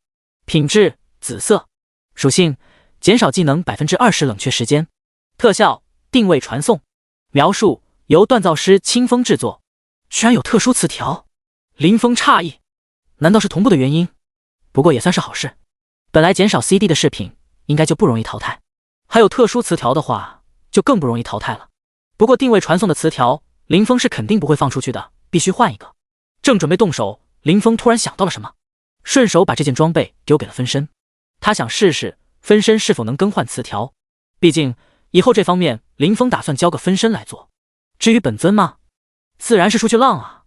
品质紫色，属性减少技能 20% 冷却时间，特效定位传送，描述由锻造师清风制作。居然有特殊词条，林峰诧异，难道是同步的原因？不过也算是好事，本来减少 CD 的饰品应该就不容易淘汰，还有特殊词条的话就更不容易淘汰了。不过定位传送的词条林峰是肯定不会放出去的，必须换一个。正准备动手，林峰突然想到了什么，顺手把这件装备丢给了分身。他想试试分身是否能更换词条，毕竟以后这方面林峰打算交个分身来做。至于本尊嘛，自然是出去浪啊。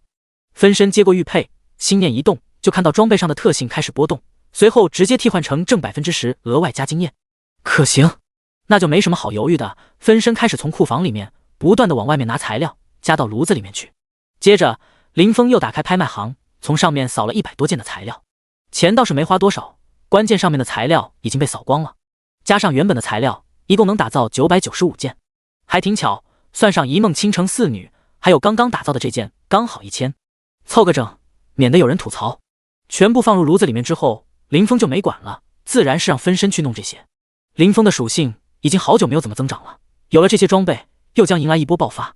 分身接过玉佩，心念一动，就看到装备上的特性开始波动，随后直接替换成正 10% 额外加经验。可行，那就没什么好犹豫的，分身开始从库房里面不断的往外面拿材料，加到炉子里面去。接着，林峰又打开拍卖行，从上面扫了100多件的材料，钱倒是没花多少，关键上面的材料已经被扫光了，加上原本的材料，一共能打造995件，还挺巧，算上一梦倾城4女，还有刚刚打造的这件，刚好1000，凑个整，免得有人吐槽。全部放入炉子里面之后，林峰就没管了，自然是让分身去弄这些。林峰的属性已经好久没有怎么增长了，有了这些装备，又将迎来一波爆发。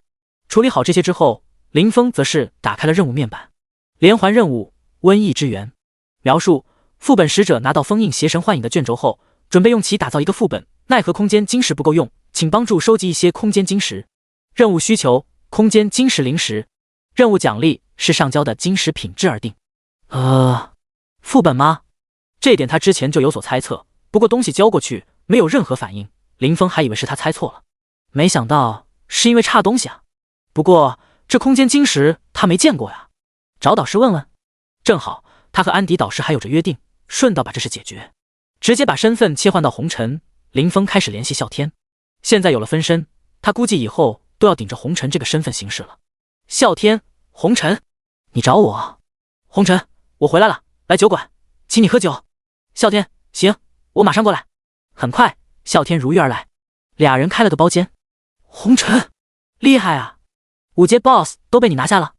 处理好这些之后，林峰则是打开了任务面板，连环任务瘟疫之源。描述：副本使者拿到封印邪神幻影的卷轴后，准备用其打造一个副本，奈何空间晶石不够用，请帮助收集一些空间晶石。任务需求：空间晶石0石。任务奖励是上交的晶石品质而定。副本吗？这点他之前就有所猜测，不过东西交过去没有任何反应，林峰还以为是他猜错了，没想到是因为差东西啊。不过这空间晶石他没见过呀，找导师问问。正好他和安迪导师还有着约定，顺道把这事解决，直接把身份切换到红尘。林峰开始联系啸天，现在有了分身，他估计以后都要顶着红尘这个身份行事了。啸天，红尘，你找我？红尘，我回来了，来酒馆，请你喝酒。啸天，行，我马上过来。很快，啸天如约而来，俩人开了个包间。红尘，厉害啊！5阶 BOSS 都被你拿下了。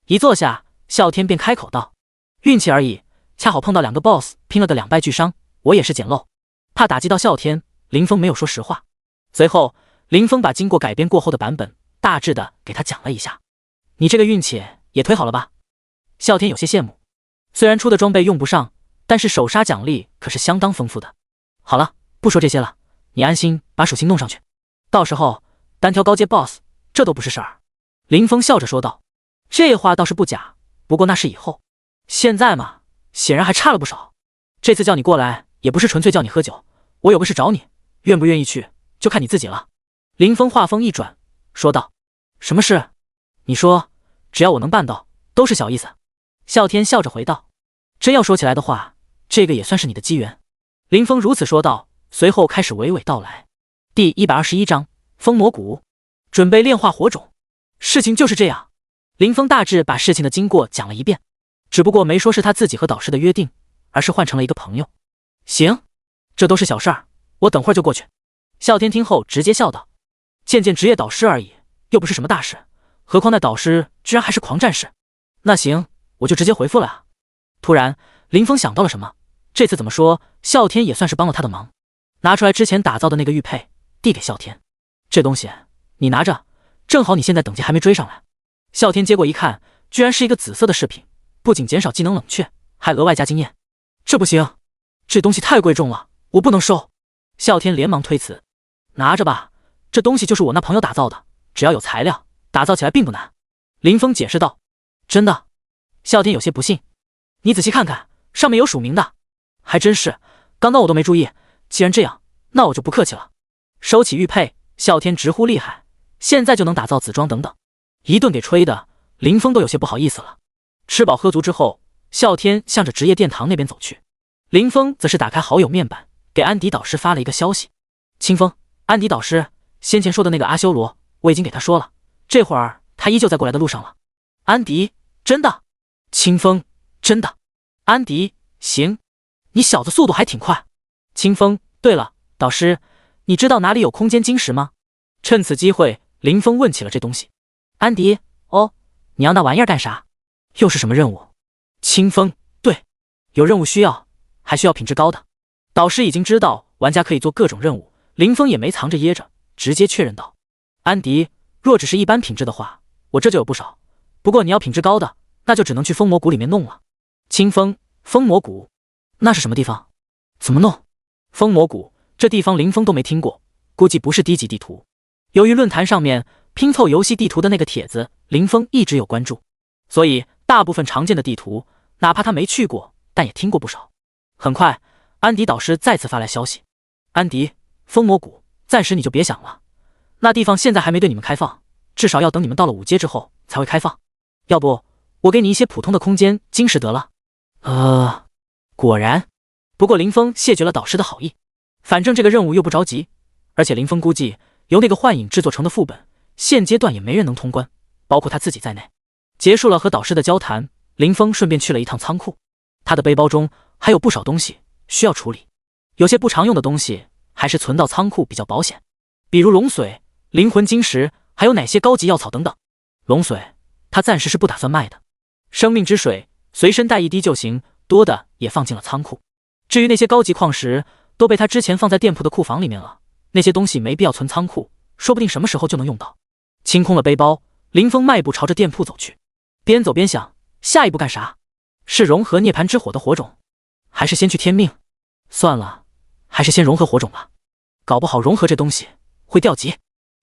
一坐下，啸天便开口道：“运气而已，恰好碰到2个 BOSS 拼了个2败俱伤，我也是捡漏。”怕打击到啸天，林峰没有说实话。随后，林峰把经过改编过后的版本大致的给他讲了一下。你这个运气也推好了吧？啸天有些羡慕，虽然出的装备用不上，但是首杀奖励可是相当丰富的。好了，不说这些了，你安心把属性弄上去，到时候单挑高阶 BOSS 这都不是事儿。林峰笑着说道。这话倒是不假，不过那是以后，现在嘛，显然还差了不少。这次叫你过来也不是纯粹叫你喝酒，我有个事找你，愿不愿意去就看你自己了。林峰话锋一转说道。什么事？你说，只要我能办到，都是小意思。啸天笑着回道。真要说起来的话，这个也算是你的机缘。林峰如此说道，随后开始娓娓道来。第121章封魔谷，准备炼化火种。事情就是这样，林峰大致把事情的经过讲了一遍，只不过没说是他自己和导师的约定，而是换成了一个朋友。行，这都是小事儿，我等会儿就过去。啸天听后直接笑道。见见职业导师而已，又不是什么大事，何况那导师居然还是狂战士。那行，我就直接回复了啊。突然林峰想到了什么，这次怎么说啸天也算是帮了他的忙，拿出来之前打造的那个玉佩递给啸天。这东西你拿着，正好你现在等级还没追上来。啸天接过一看，居然是一个紫色的饰品，不仅减少技能冷却，还额外加经验。这不行，这东西太贵重了，我不能收。啸天连忙推辞。拿着吧，这东西就是我那朋友打造的，只要有材料，打造起来并不难。林峰解释道。真的？啸天有些不信。你仔细看看，上面有署名的。还真是，刚刚我都没注意。既然这样，那我就不客气了。收起玉佩，啸天直呼厉害，现在就能打造紫装等等。一顿给吹的，林峰都有些不好意思了。吃饱喝足之后，啸天向着职业殿堂那边走去。林峰则是打开好友面板，给安迪导师发了一个消息。清风，安迪导师，先前说的那个阿修罗，我已经给他说了，这会儿他依旧在过来的路上了。安迪，真的？清风，真的。安迪，行，你小子速度还挺快。清风，对了，导师，你知道哪里有空间晶石吗？趁此机会，林峰问起了这东西。安迪，哦，你要那玩意儿干啥？又是什么任务？清风，对，有任务需要，还需要品质高的。导师已经知道玩家可以做各种任务，林峰也没藏着掖着，直接确认道。安迪，若只是一般品质的话，我这就有不少，不过你要品质高的，那就只能去封魔谷里面弄了。清风，封魔谷，那是什么地方？怎么弄？封魔谷这地方林峰都没听过，估计不是低级地图。由于论坛上面拼凑游戏地图的那个帖子，林峰一直有关注，所以大部分常见的地图，哪怕他没去过，但也听过不少。很快，安迪导师再次发来消息。安迪，封魔谷，暂时你就别想了，那地方现在还没对你们开放，至少要等你们到了5阶之后才会开放。要不，我给你一些普通的空间晶石得了。果然。不过林峰谢绝了导师的好意，反正这个任务又不着急，而且林峰估计，由那个幻影制作成的副本，现阶段也没人能通关，包括他自己在内。结束了和导师的交谈，林峰顺便去了一趟仓库。他的背包中还有不少东西需要处理，有些不常用的东西还是存到仓库比较保险，比如龙髓、灵魂晶石，还有哪些高级药草等等。龙髓他暂时是不打算卖的，生命之水随身带一滴就行，多的也放进了仓库。至于那些高级矿石，都被他之前放在店铺的库房里面了，那些东西没必要存仓库，说不定什么时候就能用到。清空了背包，林峰迈步朝着店铺走去，边走边想，下一步干啥？是融合涅槃之火的火种，还是先去天命？算了，还是先融合火种吧，搞不好融合这东西会掉级。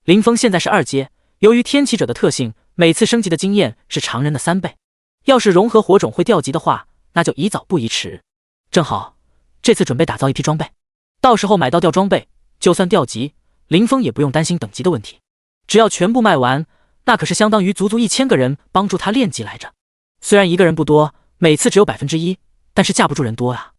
林峰现在是2阶，由于天启者的特性，每次升级的经验是常人的3倍，要是融合火种会掉级的话，那就宜早不宜迟。正好这次准备打造一批装备，到时候买到掉装备，就算掉级，林峰也不用担心等级的问题。只要全部卖完，那可是相当于足足1000个人帮助他练级来着。虽然一个人不多，每次只有1%，但是架不住人多啊。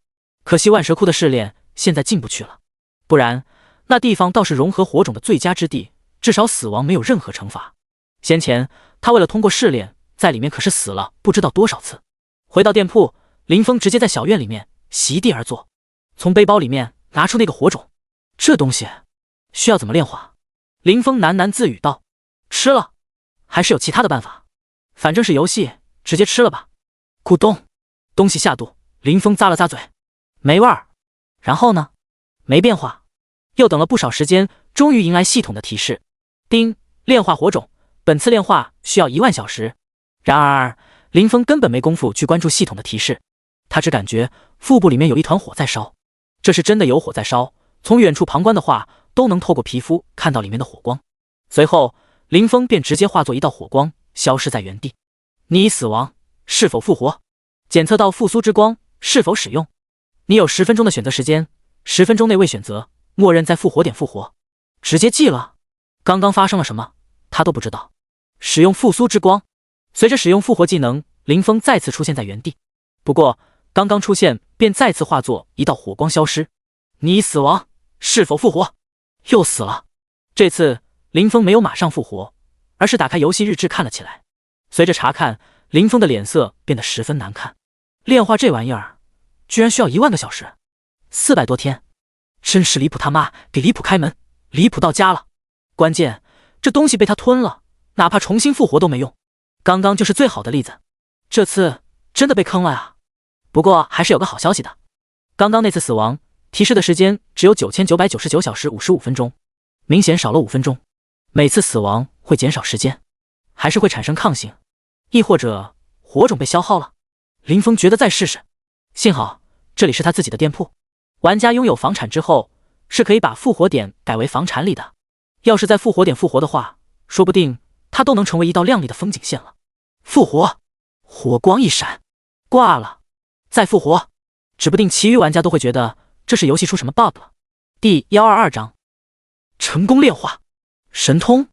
可惜万蛇窟的试炼现在进不去了，不然那地方倒是融合火种的最佳之地，至少死亡没有任何惩罚。先前他为了通过试炼，在里面可是死了不知道多少次。回到店铺，林峰直接在小院里面席地而坐，从背包里面拿出那个火种。这东西需要怎么炼化？林峰喃喃自语道。吃了，还是有其他的办法，反正是游戏，直接吃了吧。咕咚，东西下肚，林峰咂了咂嘴，没味儿。然后呢？没变化。又等了不少时间，终于迎来系统的提示。丁，炼化火种，本次炼化需要10000小时。然而林峰根本没工夫去关注系统的提示，他只感觉腹部里面有一团火在烧，这是真的有火在烧，从远处旁观的话都能透过皮肤看到里面的火光。随后林峰便直接化作一道火光，消失在原地。你已死亡，是否复活？检测到复苏之光，是否使用？你有10分钟的选择时间，10分钟内未选择，默认在复活点复活。直接记了。刚刚发生了什么，他都不知道。使用复苏之光，随着使用复活技能，林峰再次出现在原地。不过刚刚出现便再次化作一道火光消失。你已死亡，是否复活？又死了。这次林峰没有马上复活，而是打开游戏日志看了起来。随着查看，林峰的脸色变得十分难看。炼化这玩意儿居然需要10000个小时，400多天，真是离谱他妈给离谱开门，离谱到家了。关键这东西被他吞了，哪怕重新复活都没用。刚刚就是最好的例子，这次真的被坑了啊。不过还是有个好消息的，刚刚那次死亡提示的时间只有9999小时55分钟，明显少了5分钟。每次死亡会减少时间，还是会产生抗性，亦或者火种被消耗了。林峰觉得再试试。幸好这里是他自己的店铺，玩家拥有房产之后是可以把复活点改为房产里的。要是在复活点复活的话，说不定他都能成为一道亮丽的风景线了。复活，火光一闪，挂了，再复活，指不定其余玩家都会觉得这是游戏出什么 bug 了。第122章，成功炼化神通，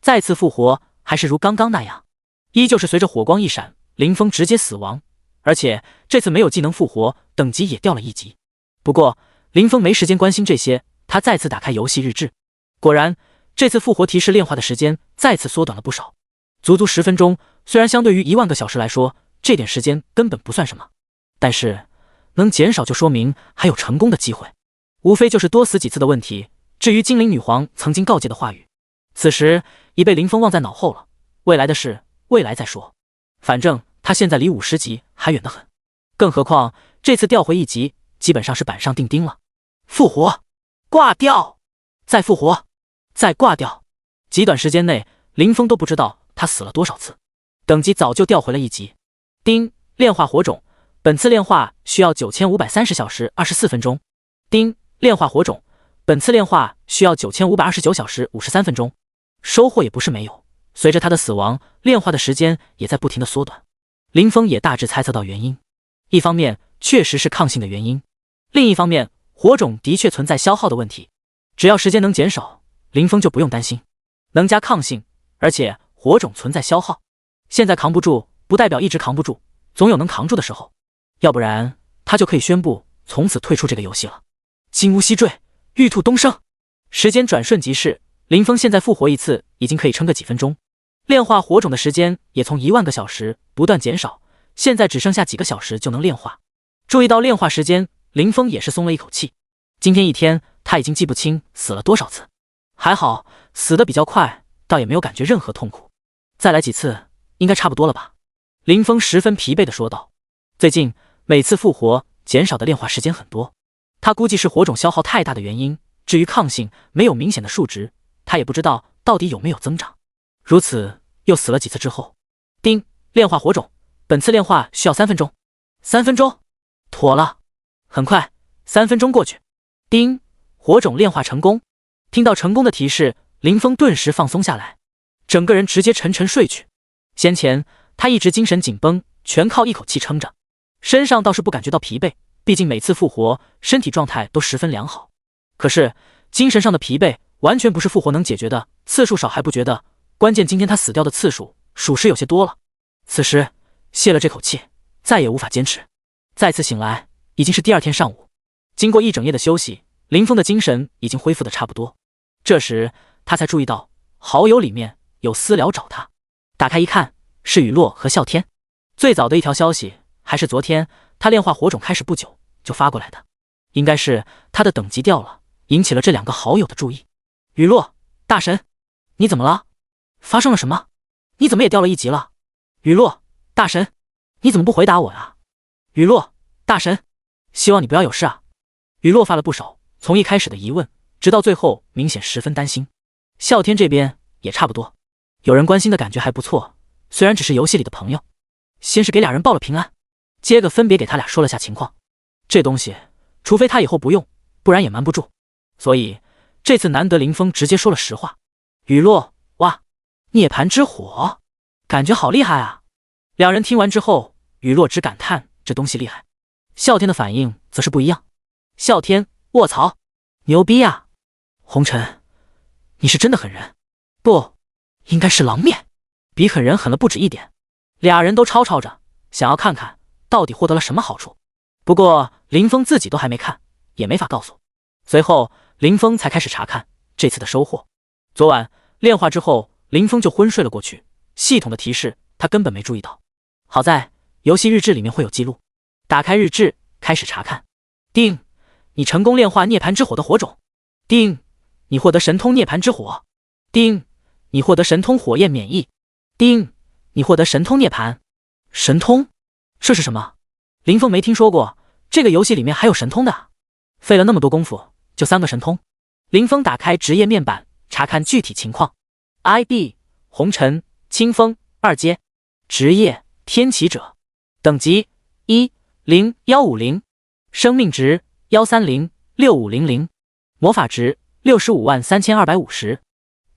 再次复活还是如刚刚那样，依旧是随着火光一闪，林峰直接死亡，而且这次没有技能复活，等级也掉了1级。不过林峰没时间关心这些，他再次打开游戏日志，果然这次复活提示炼化的时间再次缩短了不少，足足10分钟。虽然相对于10000个小时来说，这点时间根本不算什么，但是能减少就说明还有成功的机会，无非就是多死几次的问题。至于精灵女皇曾经告诫的话语，此时已被林峰忘在脑后了。未来的事未来再说，反正他现在离50级还远得很，更何况这次掉回1级基本上是板上钉钉了。复活，挂掉，再复活，再挂掉，极短时间内林峰都不知道他死了多少次，等级早就掉回了1级。丁，炼化火种，本次炼化需要9530小时24分钟。丁，炼化火种，本次炼化需要9529小时53分钟。收获也不是没有，随着他的死亡，炼化的时间也在不停的缩短。林峰也大致猜测到原因，一方面确实是抗性的原因，另一方面火种的确存在消耗的问题，只要时间能减少，林峰就不用担心。能加抗性，而且火种存在消耗，现在扛不住不代表一直扛不住，总有能扛住的时候，要不然他就可以宣布从此退出这个游戏了。金乌西坠，玉兔东升，时间转瞬即逝，林峰现在复活一次已经可以撑个几分钟，炼化火种的时间也从1万个小时不断减少，现在只剩下几个小时就能炼化。注意到炼化时间，林峰也是松了一口气。今天一天他已经记不清死了多少次，还好死得比较快，倒也没有感觉任何痛苦。再来几次应该差不多了吧？林峰十分疲惫地说道。最近每次复活减少的炼化时间很多，他估计是火种消耗太大的原因，至于抗性没有明显的数值，他也不知道到底有没有增长。如此又死了几次之后，丁，炼化火种，本次炼化需要3分钟。3分钟，妥了。很快3分钟过去，丁，火种炼化成功。听到成功的提示，林峰顿时放松下来，整个人直接沉沉睡去。先前他一直精神紧绷，全靠一口气撑着，身上倒是不感觉到疲惫，毕竟每次复活身体状态都十分良好。可是精神上的疲惫完全不是复活能解决的，次数少还不觉得，关键今天他死掉的次数属实有些多了。此时泄了这口气，再也无法坚持。再次醒来已经是第2天上午，经过一整夜的休息，林峰的精神已经恢复的差不多。这时他才注意到好友里面有私聊找他，打开一看是雨落和啸天。最早的一条消息还是昨天他炼化火种开始不久就发过来的，应该是他的等级掉了，引起了这2个好友的注意。雨落，大神，你怎么了？发生了什么？你怎么也掉了1级了？雨落，大神，你怎么不回答我呀？雨落，大神，希望你不要有事啊。雨落发了不少，从一开始的疑问直到最后明显十分担心。啸天这边也差不多，有人关心的感觉还不错，虽然只是游戏里的朋友。先是给俩人报了平安，接着分别给他俩说了下情况。这东西除非他以后不用，不然也瞒不住，所以这次难得林峰直接说了实话。雨落，哇，涅槃之火，感觉好厉害啊。两人听完之后，雨落只感叹这东西厉害，啸天的反应则是不一样。啸天，卧槽，牛逼啊！红尘，你是真的狠人，不，应该是狼面，比狠人狠了不止一点。俩人都吵吵着，想要看看到底获得了什么好处。不过林峰自己都还没看，也没法告诉。随后林峰才开始查看这次的收获。昨晚炼化之后，林峰就昏睡了过去，系统的提示他根本没注意到。好在游戏日志里面会有记录，打开日志开始查看。丁，你成功炼化涅槃之火的火种。丁，你获得神通涅槃之火。丁，你获得神通火焰免疫。丁，你获得神通涅槃。神通？这是什么？林峰没听说过，这个游戏里面还有神通的啊。费了那么多功夫，就3个神通。林峰打开职业面板，查看具体情况。ID 红尘，清风，2阶，职业天启者，等级10150，生命值1306500，魔法值653250，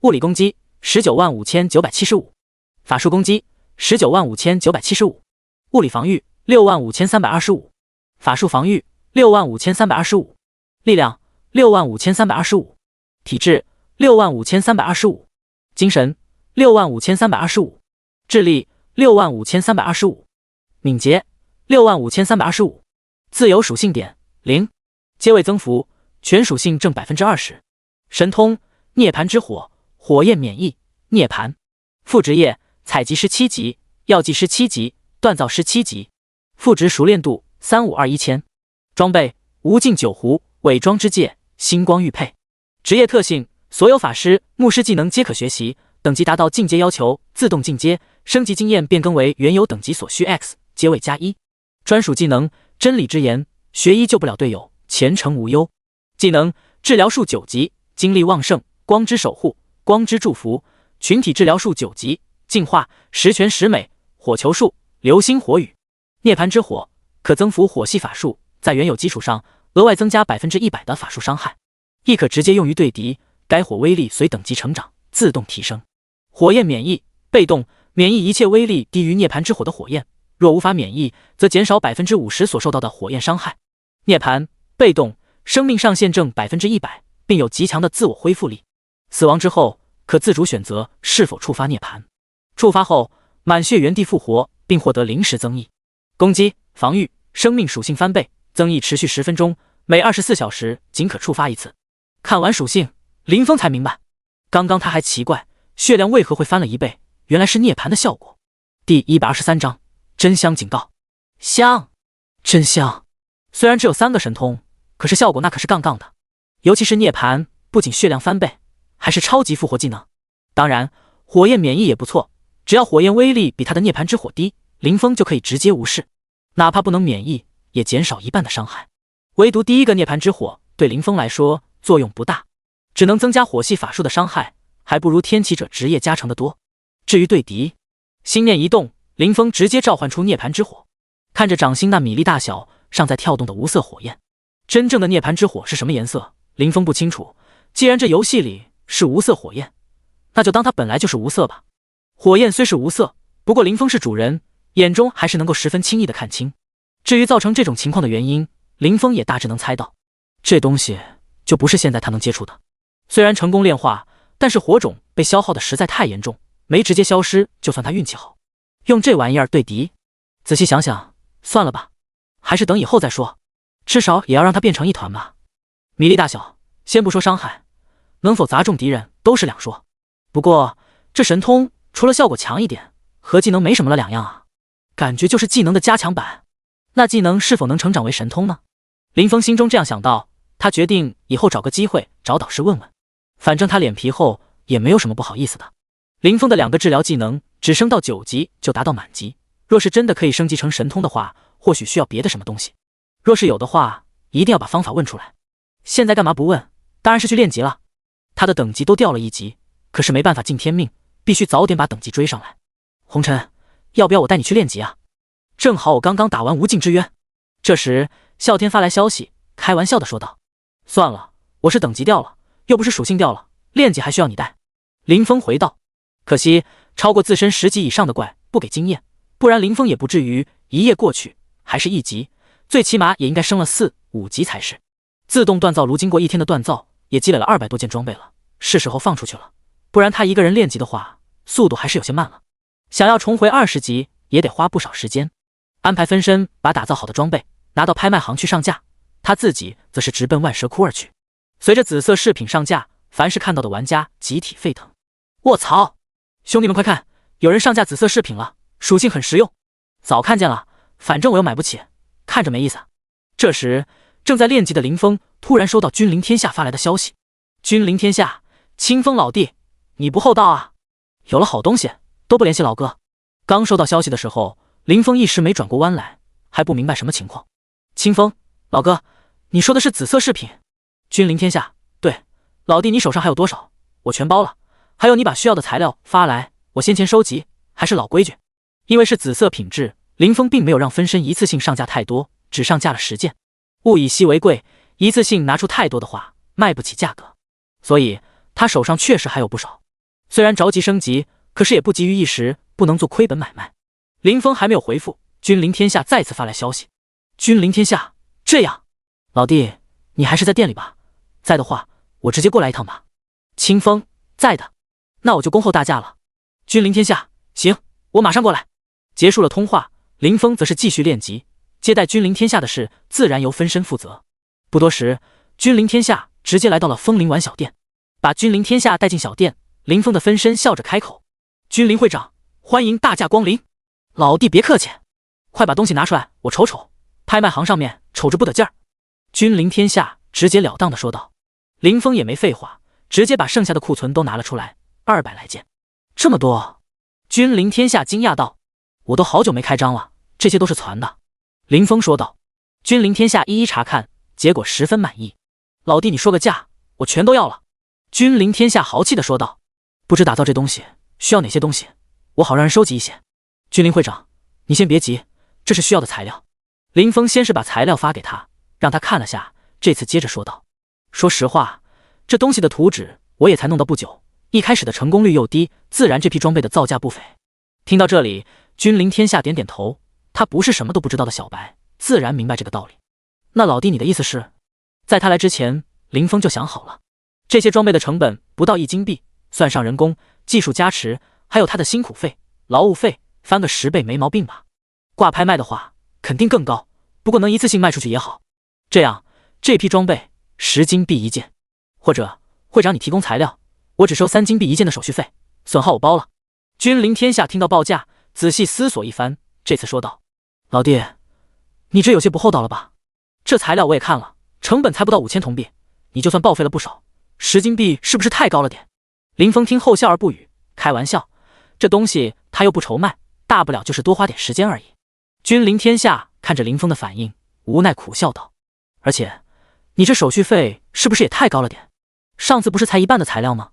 物理攻击195975，法术攻击195975，物理防御65325，法术防御65325，力量65325，体质65325，精神65325，智力65325，敏捷65325，自由属性点0，阶位增幅，全属性正20%。神通涅槃之火，火焰免疫，涅槃。副职业采集师7级，药剂师7级，锻造师7级。副职熟练度3521000。装备无尽酒壶，伪装之戒，星光玉佩。职业特性，所有法师、牧师技能皆可学习，等级达到进阶要求自动进阶，升级经验变更为原有等级所需 X， 阶位+1。专属技能真理之言，学医救不了队友，前程无忧。技能治疗术9级，精力旺盛，光之守护，光之祝福。群体治疗术9级，净化，十全十美，火球术，流星火雨。涅槃之火可增幅火系法术，在原有基础上额外增加100%的法术伤害，亦可直接用于对敌，该火威力随等级成长自动提升。火焰免疫，被动免疫一切威力低于涅槃之火的火焰，若无法免疫，则减少50%所受到的火焰伤害。涅槃，被动，生命上限正100%，并有极强的自我恢复力。死亡之后可自主选择是否触发涅槃，触发后满血原地复活，并获得临时增益。攻击、防御、生命属性翻倍，增益持续10分钟，每24小时仅可触发一次。看完属性，林峰才明白，刚刚他还奇怪血量为何会翻了1倍，原来是涅槃的效果。第123章真香警告。香，真香。虽然只有3个神通，可是效果那可是杠杠的。尤其是涅槃，不仅血量翻倍，还是超级复活技能。当然，火焰免疫也不错，只要火焰威力比他的涅槃之火低，林峰就可以直接无视，哪怕不能免疫，也减少1半的伤害。唯独第1个涅槃之火对林峰来说作用不大，只能增加火系法术的伤害，还不如天启者职业加成的多。至于对敌，心念一动，林峰直接召唤出涅槃之火，看着掌心那米粒大小尚在跳动的无色火焰。真正的涅槃之火是什么颜色，林峰不清楚，既然这游戏里是无色火焰，那就当它本来就是无色吧。火焰虽是无色，不过林峰是主人，眼中还是能够十分轻易的看清。至于造成这种情况的原因，林峰也大致能猜到，这东西就不是现在他能接触的。虽然成功炼化，但是火种被消耗的实在太严重，没直接消失就算他运气好。用这玩意儿对敌，仔细想想，算了吧，还是等以后再说，至少也要让它变成一团吧。米粒大小，先不说伤害，能否砸中敌人都是两说。不过这神通除了效果强一点，和技能没什么了两样啊，感觉就是技能的加强版。那技能是否能成长为神通呢？林峰心中这样想到，他决定以后找个机会找导师问问，反正他脸皮厚，也没有什么不好意思的。林峰的2个治疗技能只升到9级就达到满级，若是真的可以升级成神通的话，或许需要别的什么东西。若是有的话，一定要把方法问出来。现在干嘛不问？当然是去练级了。他的等级都掉了1级，可是没办法尽天命，必须早点把等级追上来。红尘，要不要我带你去练级啊？正好我刚刚打完无尽之渊。这时啸天发来消息，开玩笑的说道：算了，我是等级掉了，又不是属性掉了，练级还需要你带。林峰回道：可惜超过自身10级以上的怪不给经验，不然林峰也不至于一夜过去还是1级，最起码也应该升了4、5级才是。自动锻造炉经过1天的锻造，也积累了200多件装备了，是时候放出去了，不然他一个人练级的话，速度还是有些慢了。想要重回20级，也得花不少时间。安排分身把打造好的装备拿到拍卖行去上架，他自己则是直奔万蛇窟而去。随着紫色饰品上架，凡是看到的玩家集体沸腾。卧槽，兄弟们快看，有人上架紫色饰品了，属性很实用。早看见了，反正我又买不起，看着没意思。这时正在练级的林峰突然收到君临天下发来的消息：君临天下，清风老弟，你不厚道啊，有了好东西都不联系老哥。刚收到消息的时候，林峰一时没转过弯来，还不明白什么情况。清风老哥，你说的是紫色饰品？君临天下，对，老弟你手上还有多少？我全包了，还有你把需要的材料发来，我先前收集。还是老规矩，因为是紫色品质，林峰并没有让分身一次性上架太多，只上架了10件。物以稀为贵，一次性拿出太多的话卖不起价格，所以他手上确实还有不少。虽然着急升级，可是也不急于一时，不能做亏本买卖。林峰还没有回复，君临天下再次发来消息：君临天下，这样，老弟你还是在店里吧，在的话我直接过来一趟吧。清风，在的，那我就恭候大驾了。君临天下，行，我马上过来。结束了通话，林峰则是继续练级，接待君临天下的事自然由分身负责。不多时，君临天下直接来到了风铃丸小店，把君临天下带进小店，林峰的分身笑着开口：君临会长，欢迎大驾光临。老弟别客气，快把东西拿出来我瞅瞅，拍卖行上面瞅着不得劲儿。君临天下直截了当的说道。林峰也没废话，直接把剩下的库存都拿了出来，200来件。这么多？君临天下惊讶道：我都好久没开张了，这些都是攒的。林峰说道。君临天下一一查看，结果十分满意。老弟你说个价，我全都要了。君临天下豪气的说道。不知打造这东西需要哪些东西，我好让人收集一些。君临会长，你先别急，这是需要的材料。林峰先是把材料发给他，让他看了下，这次接着说道：说实话，这东西的图纸我也才弄到不久，一开始的成功率又低，自然这批装备的造价不菲。听到这里，君临天下点点头，他不是什么都不知道的小白，自然明白这个道理。那老弟你的意思是？在他来之前，林峰就想好了，这些装备的成本不到1金币，算上人工、技术加持，还有他的辛苦费、劳务费，翻个10倍没毛病吧。挂拍卖的话肯定更高，不过能一次性卖出去也好。这样这批装备10金币1件，或者会长你提供材料，我只收3金币一件的手续费，损耗我包了。君临天下听到报价，仔细思索一番，这次说道：老弟，你这有些不厚道了吧？这材料我也看了，成本才不到5000铜币，你就算报废了不少，10金币是不是太高了点？林峰听后笑而不语，开玩笑，这东西他又不愁卖，大不了就是多花点时间而已。君临天下看着林峰的反应，无奈苦笑道：而且你这手续费是不是也太高了点？上次不是才一半的材料吗？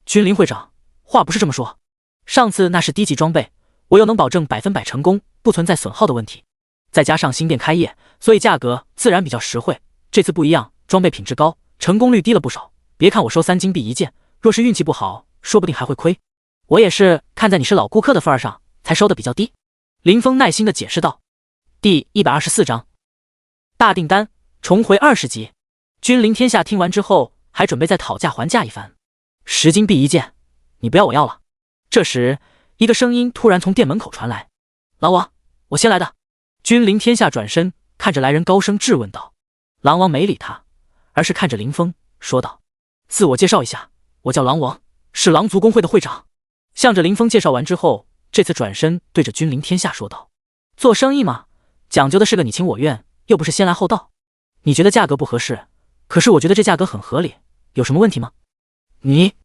君临会长，话不是这么说，上次那是低级装备，我又能保证100%成功，不存在损耗的问题，再加上新店开业，所以价格自然比较实惠。这次不一样，装备品质高，成功率低了不少，别看我收3金币一件，若是运气不好，说不定还会亏。我也是看在你是老顾客的份上，才收的比较低。林峰耐心地解释道。第124章大订单重回20级。君临天下听完之后，还准备再讨价还价一番。10金币一件，你不要我要了。这时，一个声音突然从店门口传来：狼王，我先来的。君临天下转身看着来人，高声质问道。狼王没理他，而是看着林峰说道：自我介绍一下，我叫狼王，是狼族公会的会长。向着林峰介绍完之后，这次转身对着君临天下说道：做生意嘛，讲究的是个你情我愿，又不是先来后到。你觉得价格不合适，可是我觉得这价格很合理，有什么问题吗？你……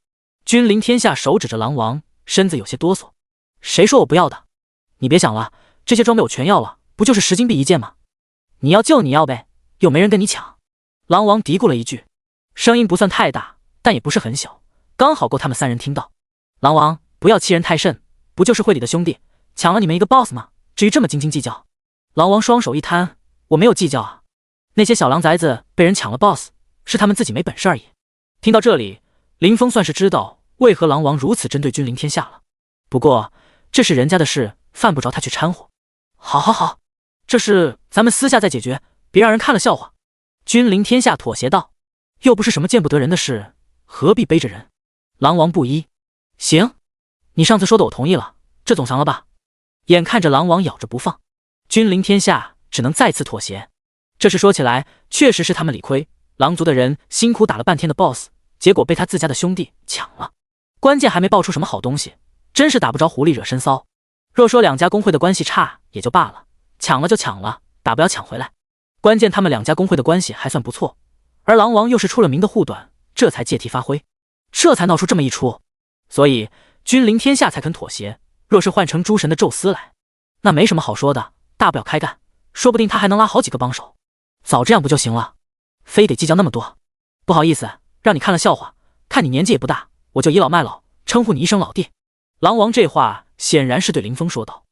君临天下手指着狼王，身子有些哆嗦。谁说我不要的？你别想了，这些装备我全要了，不就是10金币一件吗？你要就你要呗，又没人跟你抢。狼王嘀咕了一句，声音不算太大，但也不是很小，刚好够他们3人听到。狼王，不要欺人太甚，不就是会里的兄弟，抢了你们一个 boss 吗？至于这么斤斤计较？狼王双手一摊，我没有计较啊，那些小狼崽子被人抢了 boss， 是他们自己没本事而已。听到这里，林峰算是知道为何狼王如此针对君临天下了。不过这是人家的事，犯不着他去掺和。好，这事咱们私下再解决，别让人看了笑话。君临天下妥协道，又不是什么见不得人的事，何必背着人？狼王不依，行，你上次说的我同意了，这总行了吧？眼看着狼王咬着不放，君临天下只能再次妥协。这事说起来确实是他们理亏，狼族的人辛苦打了半天的 boss， 结果被他自家的兄弟抢了，关键还没爆出什么好东西，真是打不着狐狸惹身骚。若说2家公会的关系差也就罢了，抢了就抢了，打不了抢回来。关键他们2家公会的关系还算不错，而狼王又是出了名的护短，这才借题发挥，这才闹出这么一出。所以君临天下才肯妥协。若是换成诸神的宙斯来，那没什么好说的，大不了开干，说不定他还能拉好几个帮手。早这样不就行了，非得计较那么多。不好意思，让你看了笑话，看你年纪也不大，我就倚老卖老，称呼你一声老弟。狼王这话显然是对林峰说道。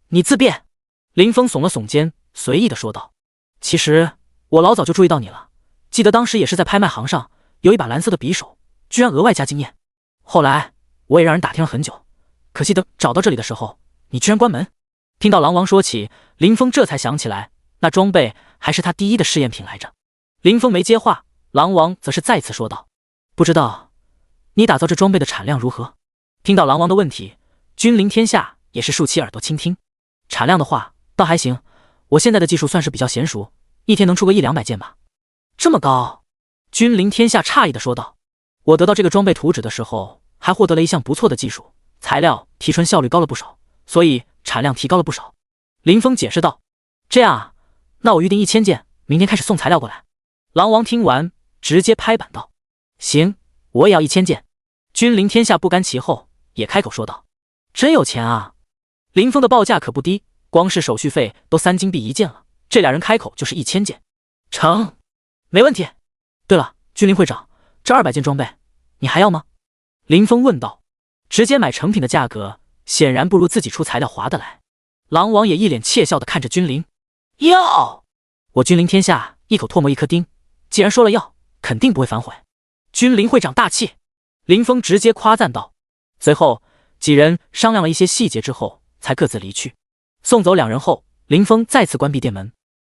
你自便。林峰耸了耸肩，随意的说道。其实我老早就注意到你了，记得当时也是在拍卖行上有一把蓝色的匕首，居然额外加经验。后来我也让人打听了很久，可惜等找到这里的时候，你居然关门。听到狼王说起，林峰这才想起来，那装备还是他第一的试验品来着。林峰没接话，狼王则是再次说道：不知道你打造这装备的产量如何？听到狼王的问题，君临天下也是竖起耳朵倾听。产量的话倒还行，我现在的技术算是比较娴熟，一天能出个100-200件吧。这么高？君临天下诧异的说道。我得到这个装备图纸的时候，还获得了一项不错的技术，材料提纯效率高了不少，所以产量提高了不少。林峰解释道。这样啊，那我预定1000件，明天开始送材料过来。狼王听完直接拍板道。行，我也要1000件。君临天下不甘其后，也开口说道。真有钱啊！林峰的报价可不低，光是手续费都3金币一件了，这俩人开口就是1000件。成，没问题。对了，君临会长，这200件装备你还要吗？林峰问道。直接买成品的价格显然不如自己出材料划得来。狼王也一脸窃笑地看着君临。要！我君临天下一口唾沫一颗钉，既然说了要，肯定不会反悔。君临会长大气。林峰直接夸赞道。随后几人商量了一些细节之后，才各自离去。送走2人后，林峰再次关闭店门。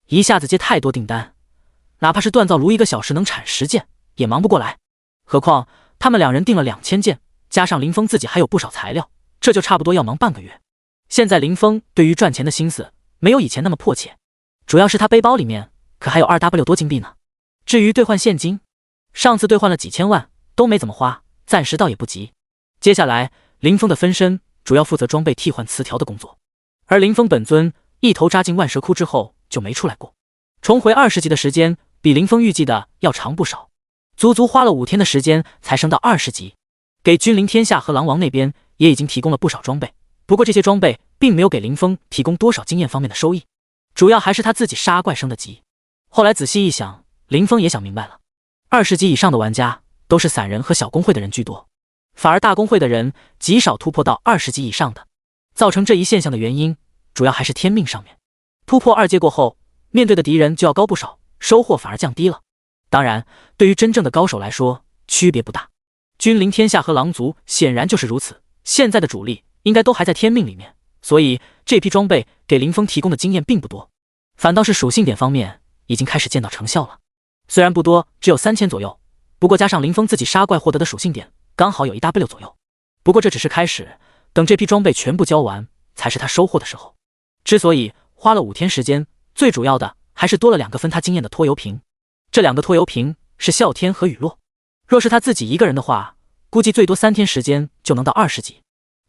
一下子接太多订单，哪怕是锻造炉1个小时能产10件，也忙不过来。何况他们2人订了2000件，加上林峰自己还有不少材料，这就差不多要忙半个月。现在林峰对于赚钱的心思没有以前那么迫切，主要是他背包里面可还有2W 多金币呢。至于兑换现金，上次兑换了几千万，都没怎么花，暂时倒也不急。接下来，林峰的分身主要负责装备替换词条的工作，而林峰本尊一头扎进万蛇窟之后就没出来过。重回20级的时间比林峰预计的要长不少，足足花了5天的时间才升到20级。给君临天下和狼王那边也已经提供了不少装备，不过这些装备并没有给林峰提供多少经验方面的收益，主要还是他自己杀怪升的级。后来仔细一想，林峰也想明白了，20级以上的玩家都是散人和小公会的人居多，反而大公会的人极少突破到20级以上的。造成这一现象的原因，主要还是天命上面。突破2阶过后，面对的敌人就要高不少，收获反而降低了。当然，对于真正的高手来说，区别不大。君临天下和狼族显然就是如此，现在的主力应该都还在天命里面，所以这批装备给林峰提供的经验并不多，反倒是属性点方面已经开始见到成效了。虽然不多，只有3000左右，不过加上林峰自己杀怪获得的属性点，刚好有1W 左右。不过这只是开始，等这批装备全部交完，才是他收获的时候。之所以花了5天时间，最主要的还是多了2个分他经验的拖油瓶。这2个拖油瓶是啸天和雨落，若是他自己一个人的话，估计最多3天时间就能到20级。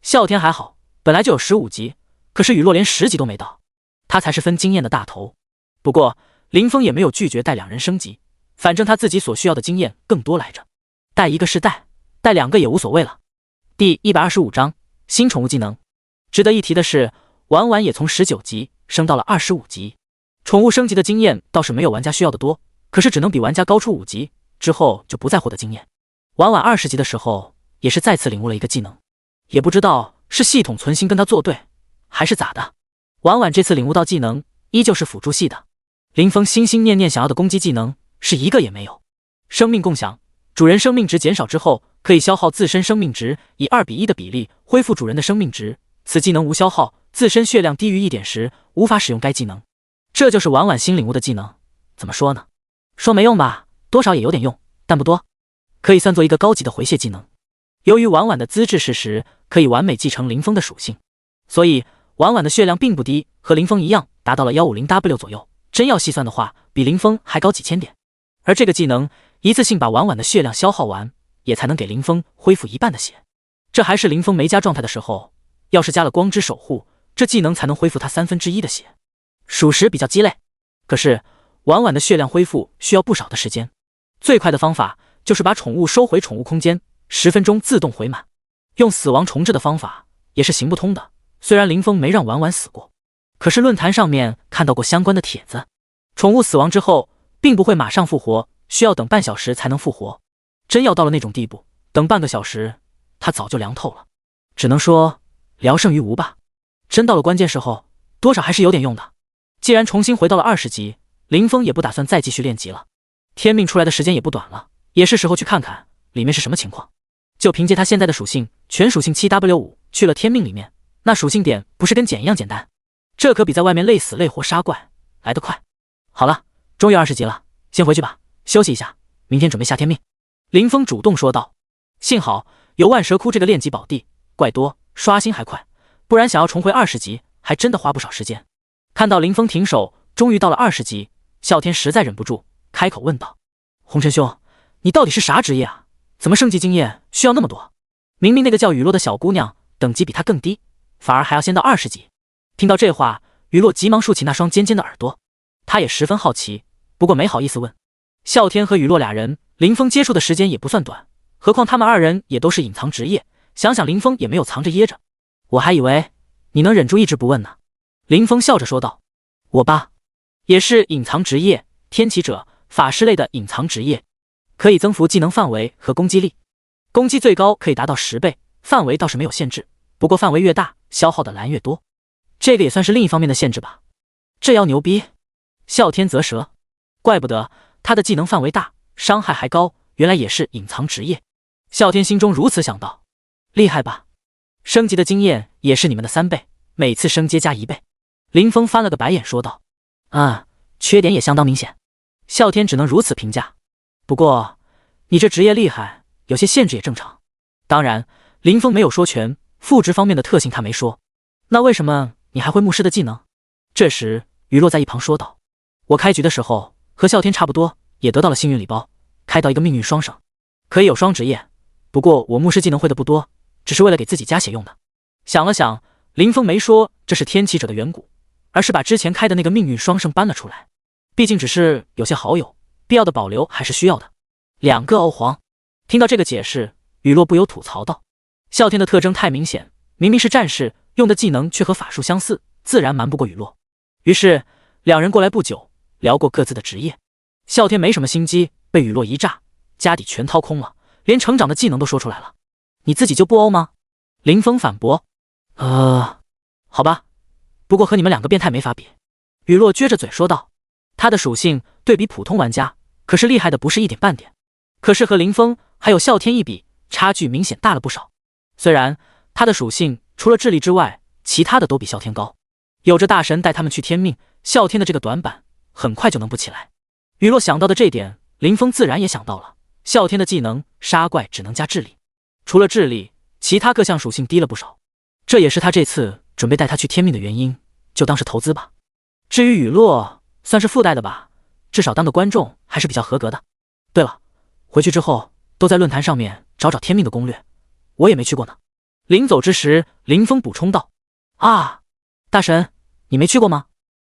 啸天还好，本来就有15级，可是雨落连10级都没到，他才是分经验的大头。不过林峰也没有拒绝带2人升级，反正他自己所需要的经验更多来着，带1个是带2个也无所谓了。第125章新宠物技能。值得一提的是，婉婉也从19级升到了25级。宠物升级的经验倒是没有玩家需要的多，可是只能比玩家高出5级，之后就不再获得经验。婉婉20级的时候也是再次领悟了一个技能，也不知道是系统存心跟他作对还是咋的，婉婉这次领悟到技能依旧是辅助系的。林峰心心念念想要的攻击技能是一个也没有。生命共享，主人生命值减少之后，可以消耗自身生命值，以2:1的比例恢复主人的生命值。此技能无消耗，自身血量低于1点时无法使用该技能。这就是婉婉新领悟的技能。怎么说呢？说没用吧，多少也有点用，但不多，可以算作一个高级的回血技能。由于婉婉的资质是10，可以完美继承林峰的属性，所以婉婉的血量并不低，和林峰一样达到了 150W 左右。真要细算的话，比林峰还高几千点。而这个技能一次性把婉婉的血量消耗完，也才能给林峰恢复1半的血。这还是林峰没加状态的时候，要是加了光之守护，这技能才能恢复他1/3的血，属实比较鸡肋。可是婉婉的血量恢复需要不少的时间，最快的方法就是把宠物收回宠物空间，10分钟自动回满。用死亡重置的方法也是行不通的，虽然林峰没让婉婉死过，可是论坛上面看到过相关的帖子，宠物死亡之后并不会马上复活，需要等半小时才能复活。真要到了那种地步，等半个小时他早就凉透了，只能说聊胜于无吧。真到了关键时候，多少还是有点用的。既然重新回到了20级，林峰也不打算再继续练级了。天命出来的时间也不短了，也是时候去看看里面是什么情况。就凭借他现在的属性，全属性 7W5 去了天命里面，那属性点不是跟捡一样简单？这可比在外面累死累活杀怪来得快。好了，终于20级了，先回去吧，休息一下，明天准备下天命。林峰主动说道。幸好有万蛇窟这个练级宝地，怪多，刷新还快，不然想要重回20级还真的花不少时间。看到林峰停手，终于到了20级，啸天实在忍不住开口问道：红尘兄，你到底是啥职业啊？怎么升级经验需要那么多？明明那个叫雨落的小姑娘等级比他更低，反而还要先到20级。听到这话，雨落急忙竖起那双尖尖的耳朵，他也十分好奇，不过没好意思问。啸天和雨落俩人，林峰接触的时间也不算短，何况他们2人也都是隐藏职业，想想林峰也没有藏着掖着。我还以为你能忍住一直不问呢。林峰笑着说道。我吧，也是隐藏职业，天启者、法师类的隐藏职业，可以增幅技能范围和攻击力，攻击最高可以达到10倍，范围倒是没有限制，不过范围越大，消耗的蓝越多，这个也算是另一方面的限制吧。这要牛逼！啸天啧舌，怪不得他的技能范围大，伤害还高，原来也是隐藏职业。啸天心中如此想到。厉害吧？升级的经验也是你们的3倍，每次升阶加1倍。林峰翻了个白眼说道。缺点也相当明显。啸天只能如此评价。不过你这职业厉害，有些限制也正常。当然林峰没有说全，副职方面的特性他没说。那为什么你还会牧师的技能？这时雨落在一旁说道。我开局的时候和啸天差不多，也得到了幸运礼包，开到一个命运双省。可以有双职业，不过我牧师技能会的不多，只是为了给自己加血用的。想了想，林峰没说这是天启者的远古，而是把之前开的那个命运双生搬了出来。毕竟只是有些好友，必要的保留还是需要的。2个欧皇。听到这个解释，雨落不由吐槽道：啸天的特征太明显，明明是战士，用的技能却和法术相似，自然瞒不过雨落。于是两人过来不久，聊过各自的职业。啸天没什么心机，被雨落一炸，家底全掏空了，连成长的技能都说出来了。你自己就不欧吗？林峰反驳。好吧，不过和你们2个变态没法比。雨落撅着嘴说道。他的属性对比普通玩家，可是厉害的不是一点半点。可是和林峰还有啸天一比，差距明显大了不少。虽然他的属性除了智力之外，其他的都比啸天高。有着大神带他们去天命，啸天的这个短板很快就能补起来。雨落想到的这点，林峰自然也想到了。啸天的技能杀怪只能加智力，除了智力，其他各项属性低了不少。这也是他这次准备带他去天命的原因，就当是投资吧。至于雨落，算是附带的吧，至少当个观众还是比较合格的。对了，回去之后都在论坛上面找找天命的攻略，我也没去过呢。临走之时，林峰补充道：啊，大神，你没去过吗？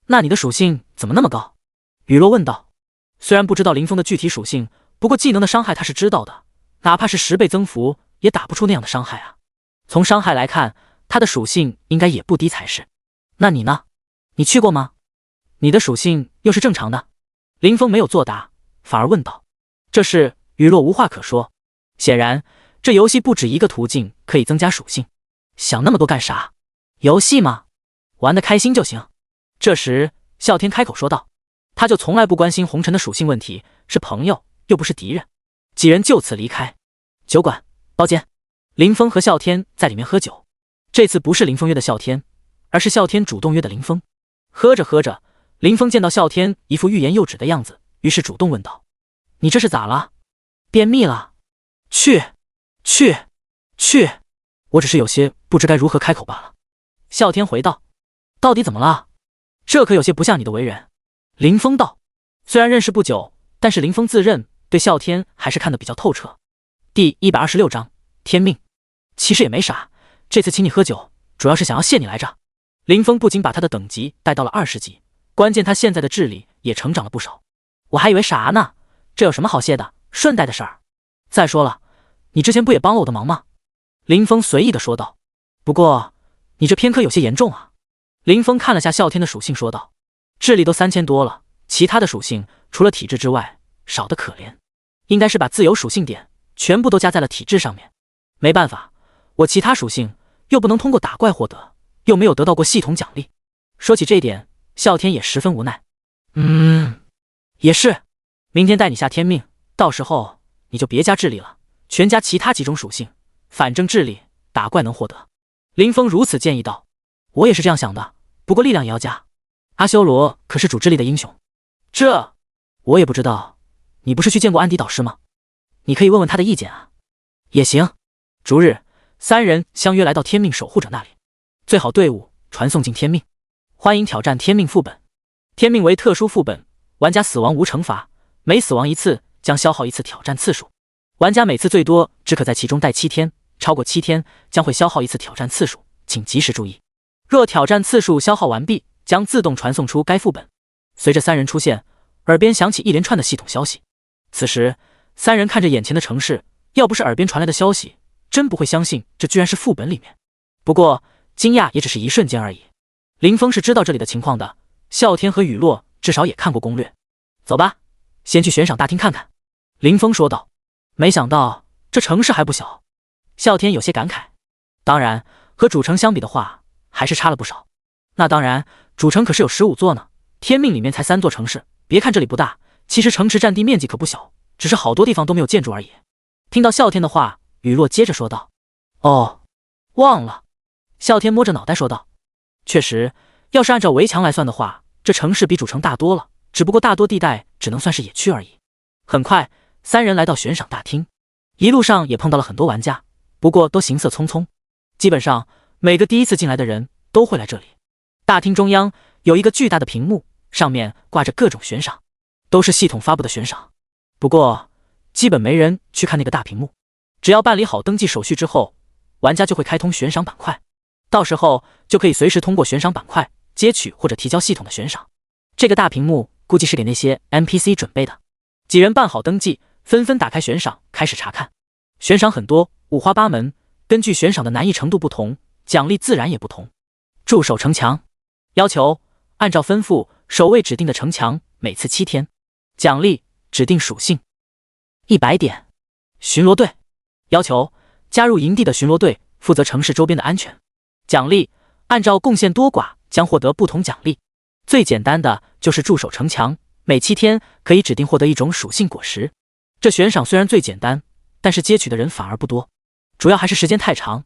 那你的属性怎么那么高？雨落问道。虽然不知道林峰的具体属性，不过技能的伤害他是知道的，哪怕是10倍增幅，也打不出那样的伤害啊。从伤害来看，他的属性应该也不低才是。那你呢？你去过吗？你的属性又是正常的。林峰没有作答，反而问道。这事雨落无话可说。显然这游戏不止一个途径可以增加属性，想那么多干啥？游戏嘛，玩得开心就行。这时啸天开口说道。他就从来不关心红尘的属性问题，是朋友又不是敌人。几人就此离开酒馆包间。林峰和啸天在里面喝酒，这次不是林峰约的啸天，而是啸天主动约的林峰。喝着喝着，林峰见到啸天一副欲言又止的样子，于是主动问道：你这是咋了？便秘了？去，我只是有些不知该如何开口罢了。啸天回道。到底怎么了？这可有些不像你的为人。林峰道。虽然认识不久，但是林峰自认对啸天还是看得比较透彻。第126章天命。其实也没啥，这次请你喝酒，主要是想要谢你来着。林峰不仅把他的等级带到了20级，关键他现在的智力也成长了不少。我还以为啥呢？这有什么好谢的，顺带的事儿。再说了，你之前不也帮了我的忙吗？林峰随意的说道。不过你这偏科有些严重啊。林峰看了下啸天的属性说道。智力都3000多了，其他的属性除了体质之外少得可怜，应该是把自由属性点全部都加在了体质上面。没办法，我其他属性又不能通过打怪获得，又没有得到过系统奖励。说起这一点，啸天也十分无奈。也是，明天带你下天命，到时候你就别加智力了，全加其他几种属性，反正智力打怪能获得。林峰如此建议道。我也是这样想的，不过力量也要加。阿修罗可是主智力的英雄。这我也不知道，你不是去见过安迪导师吗？你可以问问他的意见啊。也行。逐日，3人相约来到天命守护者那里，最好队伍传送进天命。欢迎挑战天命副本。天命为特殊副本，玩家死亡无惩罚，每死亡1次将消耗1次挑战次数，玩家每次最多只可在其中待7天，超过7天将会消耗1次挑战次数，请及时注意。若挑战次数消耗完毕，将自动传送出该副本。随着3人出现，耳边响起一连串的系统消息。此时3人看着眼前的城市，要不是耳边传来的消息，真不会相信这居然是副本里面。不过惊讶也只是一瞬间而已。林峰是知道这里的情况的，啸天和雨落至少也看过攻略。走吧，先去悬赏大厅看看。林峰说道。没想到这城市还不小。啸天有些感慨。当然和主城相比的话还是差了不少。那当然，主城可是有15座呢，天命里面才3座城市，别看这里不大，其实城池占地面积可不小，只是好多地方都没有建筑而已。听到啸天的话，雨落接着说道。哦，忘了。啸天摸着脑袋说道。确实，要是按照围墙来算的话，这城市比主城大多了，只不过大多地带只能算是野区而已。很快3人来到悬赏大厅，一路上也碰到了很多玩家，不过都行色匆匆。基本上每个第一次进来的人都会来这里。大厅中央有一个巨大的屏幕，上面挂着各种悬赏，都是系统发布的悬赏。不过基本没人去看那个大屏幕。只要办理好登记手续之后，玩家就会开通悬赏板块，到时候就可以随时通过悬赏板块接取或者提交系统的悬赏。这个大屏幕估计是给那些 NPC 准备的。几人办好登记，纷纷打开悬赏开始查看。悬赏很多，五花八门，根据悬赏的难易程度不同，奖励自然也不同。驻守城墙，要求按照吩咐守卫指定的城墙，每次7天。奖励指定属性100点。巡逻队，要求加入营地的巡逻队，负责城市周边的安全。奖励按照贡献多寡将获得不同奖励。最简单的就是驻守城墙，每7天可以指定获得一种属性果实。这悬赏虽然最简单，但是接取的人反而不多，主要还是时间太长，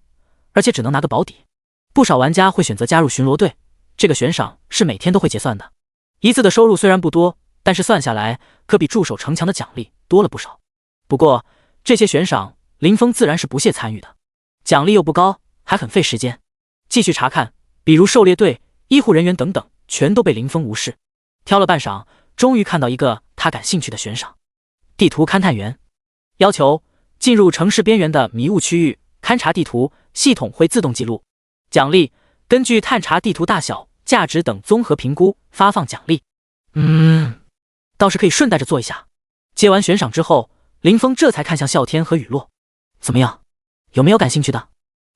而且只能拿个保底。不少玩家会选择加入巡逻队，这个悬赏是每天都会结算的。一次的收入虽然不多，但是算下来可比驻守城墙的奖励多了不少。不过这些悬赏林峰自然是不屑参与的，奖励又不高，还很费时间。继续查看，比如狩猎队、医护人员等等，全都被林峰无视。挑了半晌，终于看到一个他感兴趣的悬赏。地图勘探员，要求进入城市边缘的迷雾区域，勘察地图，系统会自动记录。奖励根据探查地图大小、价值等综合评估发放奖励。倒是可以顺带着做一下。接完悬赏之后，林峰这才看向啸天和雨落。怎么样，有没有感兴趣的？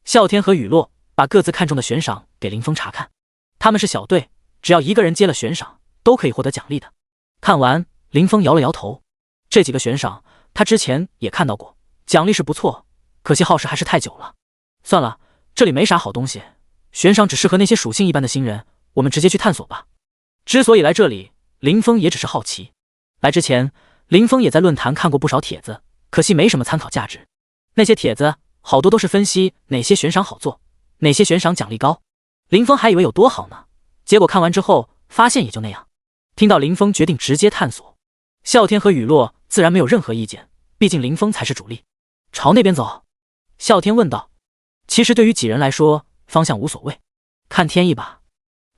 啸天和雨落把各自看中的悬赏给林峰查看。他们是小队，只要一个人接了悬赏，都可以获得奖励的。看完，林峰摇了摇头。这几个悬赏他之前也看到过，奖励是不错，可惜耗时还是太久了。算了，这里没啥好东西，悬赏只适合那些属性一般的新人，我们直接去探索吧。之所以来这里，林峰也只是好奇。来之前，林峰也在论坛看过不少帖子，可惜没什么参考价值。那些帖子好多都是分析哪些悬赏好做，哪些悬赏奖励高。林峰还以为有多好呢，结果看完之后发现也就那样。听到林峰决定直接探索，啸天和雨落自然没有任何意见，毕竟林峰才是主力。朝那边走？啸天问道。其实对于几人来说，方向无所谓，看天意吧。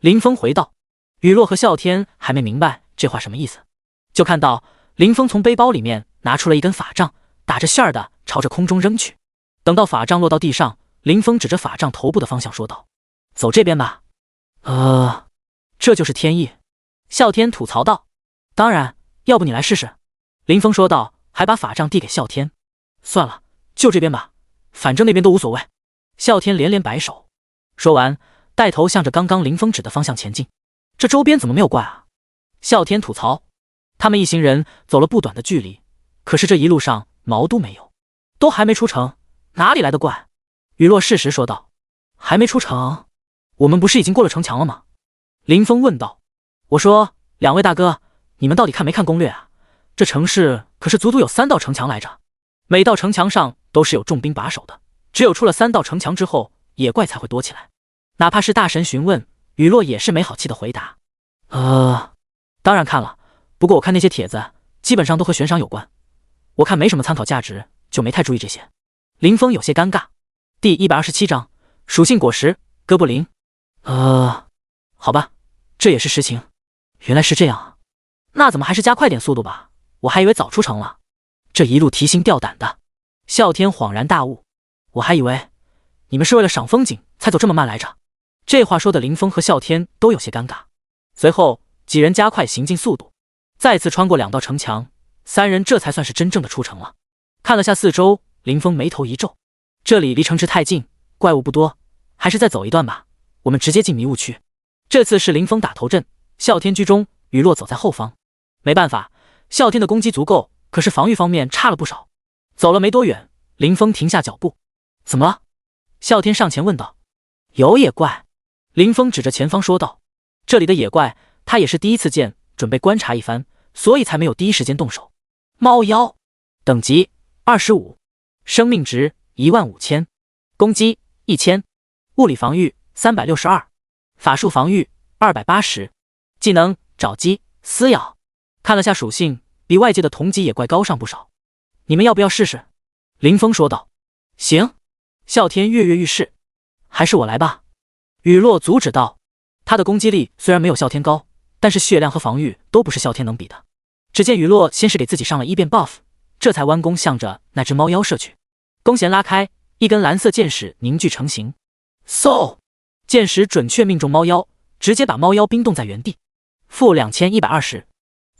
林峰回道。雨落和啸天还没明白这话什么意思，就看到林峰从背包里面拿出了一根法杖，打着线儿的朝着空中扔去。等到法杖落到地上，林峰指着法杖头部的方向说道：走这边吧。这就是天意。啸天吐槽道。当然，要不你来试试。林峰说道，还把法杖递给啸天。算了，就这边吧，反正那边都无所谓。啸天连连摆手，说完带头向着刚刚林峰指的方向前进。这周边怎么没有怪啊？啸天吐槽。他们一行人走了不短的距离，可是这一路上毛都没有，都还没出城，哪里来的怪？雨落适时说道。还没出城？我们不是已经过了城墙了吗？林峰问道。我说，两位大哥，你们到底看没看攻略啊？这城市可是足足有3道城墙来着，每道城墙上都是有重兵把守的，只有出了3道城墙之后，野怪才会多起来。哪怕是大神询问，雨落也是没好气的回答。当然看了，不过我看那些帖子基本上都和悬赏有关，我看没什么参考价值，就没太注意这些。林峰有些尴尬。第127章属性果实哥布林。好吧，这也是实情。原来是这样啊，那怎么还是加快点速度吧，我还以为早出城了。这一路提心吊胆的。啸天恍然大悟，我还以为你们是为了赏风景才走这么慢来着。这话说的林峰和啸天都有些尴尬。随后几人加快行进速度，再次穿过2道城墙，3人这才算是真正的出城了。看了下四周，林峰眉头一皱，这里离城池太近，怪物不多，还是再走一段吧，我们直接进迷雾区。这次是林峰打头阵，啸天居中，雨落走在后方。没办法，啸天的攻击足够，可是防御方面差了不少。走了没多远，林峰停下脚步。怎么了？啸天上前问道。有野怪。林峰指着前方说道。这里的野怪他也是第一次见，准备观察一番，所以才没有第一时间动手。猫妖，等级25，生命值15000，攻击1000，物理防御362，法术防御280，技能爪击撕咬。看了下属性，比外界的同级野怪高上不少。你们要不要试试？林峰说道。行。啸天跃跃欲试。还是我来吧。雨落阻止道。他的攻击力虽然没有啸天高，但是血量和防御都不是啸天能比的。只见雨落先是给自己上了1变 buff，这才弯弓向着那只猫妖射去。弓弦拉开，一根蓝色箭矢凝聚成形，嗖！箭矢准确命中猫妖，直接把猫妖冰冻在原地。负2120，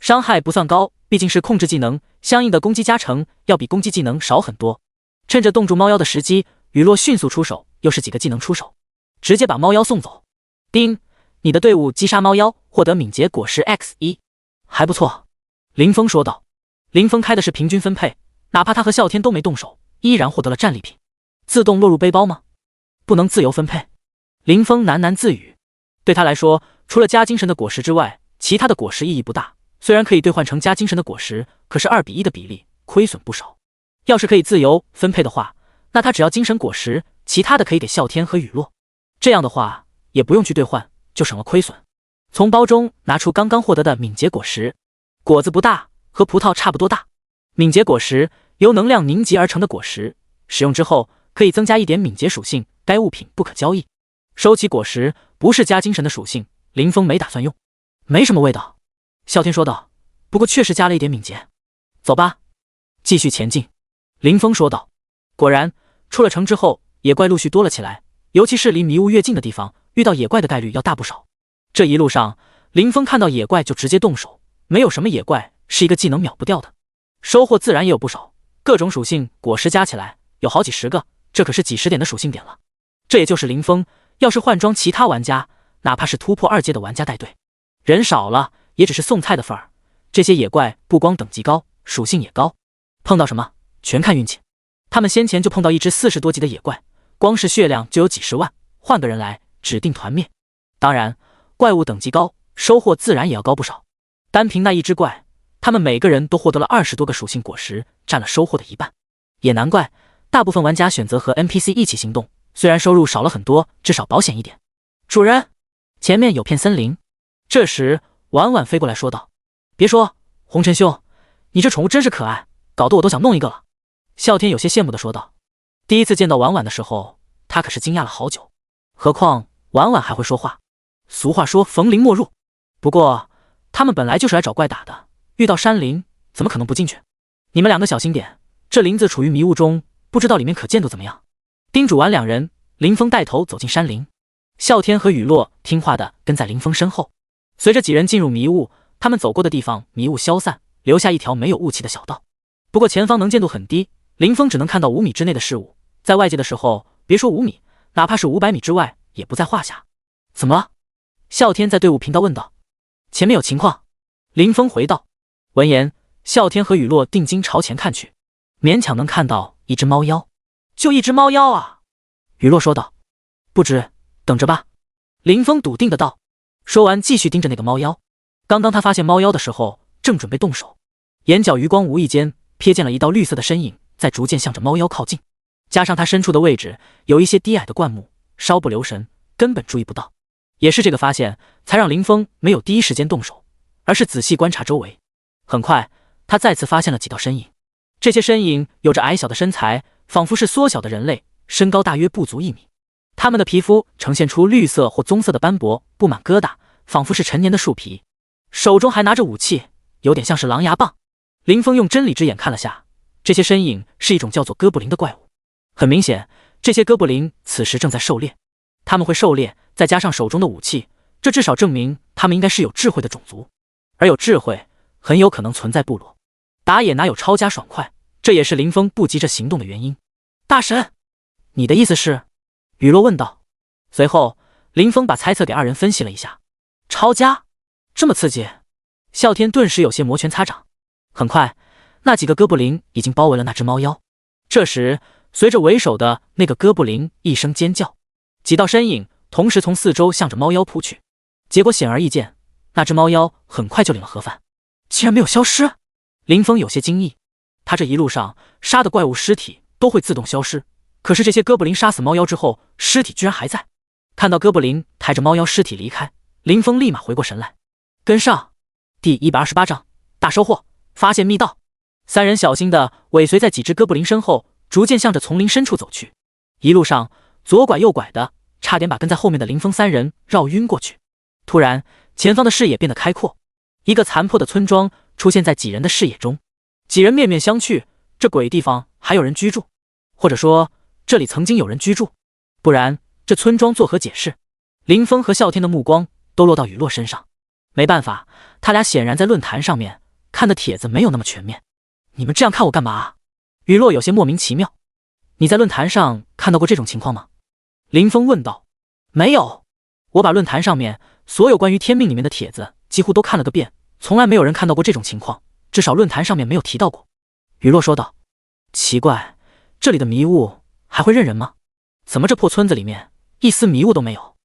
伤害不算高，毕竟是控制技能，相应的攻击加成要比攻击技能少很多。趁着冻住猫妖的时机，雨落迅速出手，又是几个技能出手，直接把猫妖送走。丁，你的队伍击杀猫妖，获得敏捷果实 X1，还不错。林峰说道。林峰开的是平均分配，哪怕他和啸天都没动手，依然获得了战利品。自动落入背包吗？不能自由分配。林峰喃喃自语。对他来说，除了加精神的果实之外，其他的果实意义不大。虽然可以兑换成加精神的果实，可是2:1的比例，亏损不少。要是可以自由分配的话，那他只要精神果实，其他的可以给啸天和雨落。这样的话，也不用去兑换，就省了亏损。从包中拿出刚刚获得的敏捷果实，果子不大，和葡萄差不多大。敏捷果实由能量凝集而成的果实，使用之后可以增加1点敏捷属性，该物品不可交易。收起果实不是加精神的属性，林峰没打算用。没什么味道，啸天说道，不过确实加了1点敏捷。走吧，继续前进。林峰说道。果然，出了城之后，野怪陆续多了起来，尤其是离迷雾越近的地方，遇到野怪的概率要大不少。这一路上，林峰看到野怪就直接动手，没有什么野怪是一个技能秒不掉的。收获自然也有不少，各种属性果实加起来有好几十个，这可是几十点的属性点了。这也就是林峰，要是换装其他玩家，哪怕是突破2阶的玩家带队，人少了也只是送菜的份儿。这些野怪不光等级高，属性也高，碰到什么全看运气。他们先前就碰到一只40多级的野怪，光是血量就有几十万，换个人来指定团灭。当然，怪物等级高，收获自然也要高不少。单凭那一只怪，他们每个人都获得了20多个属性果实，占了收获的一半。也难怪大部分玩家选择和 NPC 一起行动，虽然收入少了很多，至少保险一点。主人，前面有片森林。这时婉婉飞过来说道。别说，红尘兄，你这宠物真是可爱，搞得我都想弄一个了。啸天有些羡慕地说道。第一次见到婉婉的时候，他可是惊讶了好久，何况婉婉还会说话。俗话说逢林莫入，不过他们本来就是来找怪打的，遇到山林怎么可能不进去？你们2个小心点，这林子处于迷雾中，不知道里面可见度怎么样。叮嘱完2人，林峰带头走进山林，啸天和雨落听话的跟在林峰身后。随着几人进入迷雾，他们走过的地方迷雾消散，留下一条没有雾气的小道。不过前方能见度很低，林峰只能看到5米之内的事物，在外界的时候，别说5米，哪怕是500米之外也不在话下。怎么了？啸天在队伍频道问道。前面有情况，林峰回道。闻言，啸天和雨落定睛朝前看去，勉强能看到一只猫妖。就一只猫妖啊？雨落说道。不止，等着吧。林峰笃定的道。说完继续盯着那个猫妖。刚刚他发现猫妖的时候，正准备动手，眼角余光无意间瞥见了一道绿色的身影在逐渐向着猫妖靠近，加上他身处的位置有一些低矮的灌木，稍不留神根本注意不到。也是这个发现才让林峰没有第一时间动手，而是仔细观察周围。很快他再次发现了几道身影，这些身影有着矮小的身材，仿佛是缩小的人类，身高大约不足1米。他们的皮肤呈现出绿色或棕色的斑驳，布满疙瘩，仿佛是陈年的树皮，手中还拿着武器，有点像是狼牙棒。林峰用真理之眼看了下，这些身影是一种叫做哥布林的怪物。很明显，这些哥布林此时正在狩猎，他们会狩猎，再加上手中的武器，这至少证明他们应该是有智慧的种族，而有智慧很有可能存在部落。打野哪有超加爽快，这也是林峰不急着行动的原因。大神，你的意思是？雨落问道。随后林峰把猜测给2人分析了一下。超加？这么刺激？啸天顿时有些摩拳擦掌。很快那几个哥布林已经包围了那只猫妖。这时随着为首的那个哥布林一声尖叫，几道身影同时从四周向着猫妖扑去。结果显而易见，那只猫妖很快就领了盒饭，竟然没有消失。林峰有些惊异，他这一路上杀的怪物尸体都会自动消失，可是这些哥布林杀死猫妖之后，尸体居然还在。看到哥布林抬着猫妖尸体离开，林峰立马回过神来，跟上。第128章大收获，发现密道。3人小心地尾随在几只哥布林身后，逐渐向着丛林深处走去。一路上左拐右拐的，差点把跟在后面的林峰3人绕晕过去。突然前方的视野变得开阔，一个残破的村庄出现在几人的视野中。几人面面相觑，这鬼地方还有人居住，或者说这里曾经有人居住，不然这村庄作何解释？林峰和啸天的目光都落到雨落身上，没办法，他俩显然在论坛上面看的帖子没有那么全面。你们这样看我干嘛啊？雨落有些莫名其妙。你在论坛上看到过这种情况吗？林峰问道。没有，我把论坛上面所有关于天命里面的帖子几乎都看了个遍，从来没有人看到过这种情况，至少论坛上面没有提到过。雨落说道。奇怪，这里的迷雾还会认人吗？怎么这破村子里面一丝迷雾都没有？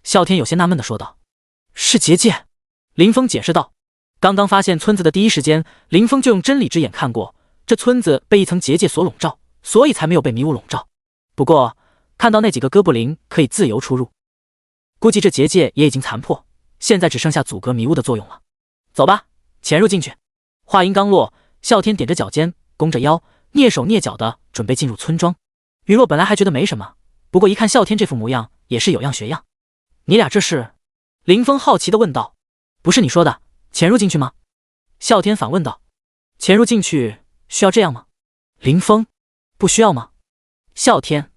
啸天有些纳闷地说道。是结界，林峰解释道。刚刚发现村子的第一时间，林峰就用真理之眼看过，这村子被一层结界所笼罩，所以才没有被迷雾笼罩。不过看到那几个哥布林可以自由出入，估计这结界也已经残破，现在只剩下阻隔迷雾的作用了。走吧，潜入进去。话音刚落，啸天踮着脚尖，弓着腰，蹑手蹑脚的准备进入村庄。雨落本来还觉得没什么，不过一看啸天这副模样，也是有样学样。你俩这是？林峰好奇的问道。不是你说的潜入进去吗？啸天反问道。潜入进去需要这样吗？林峰，不需要吗？啸天，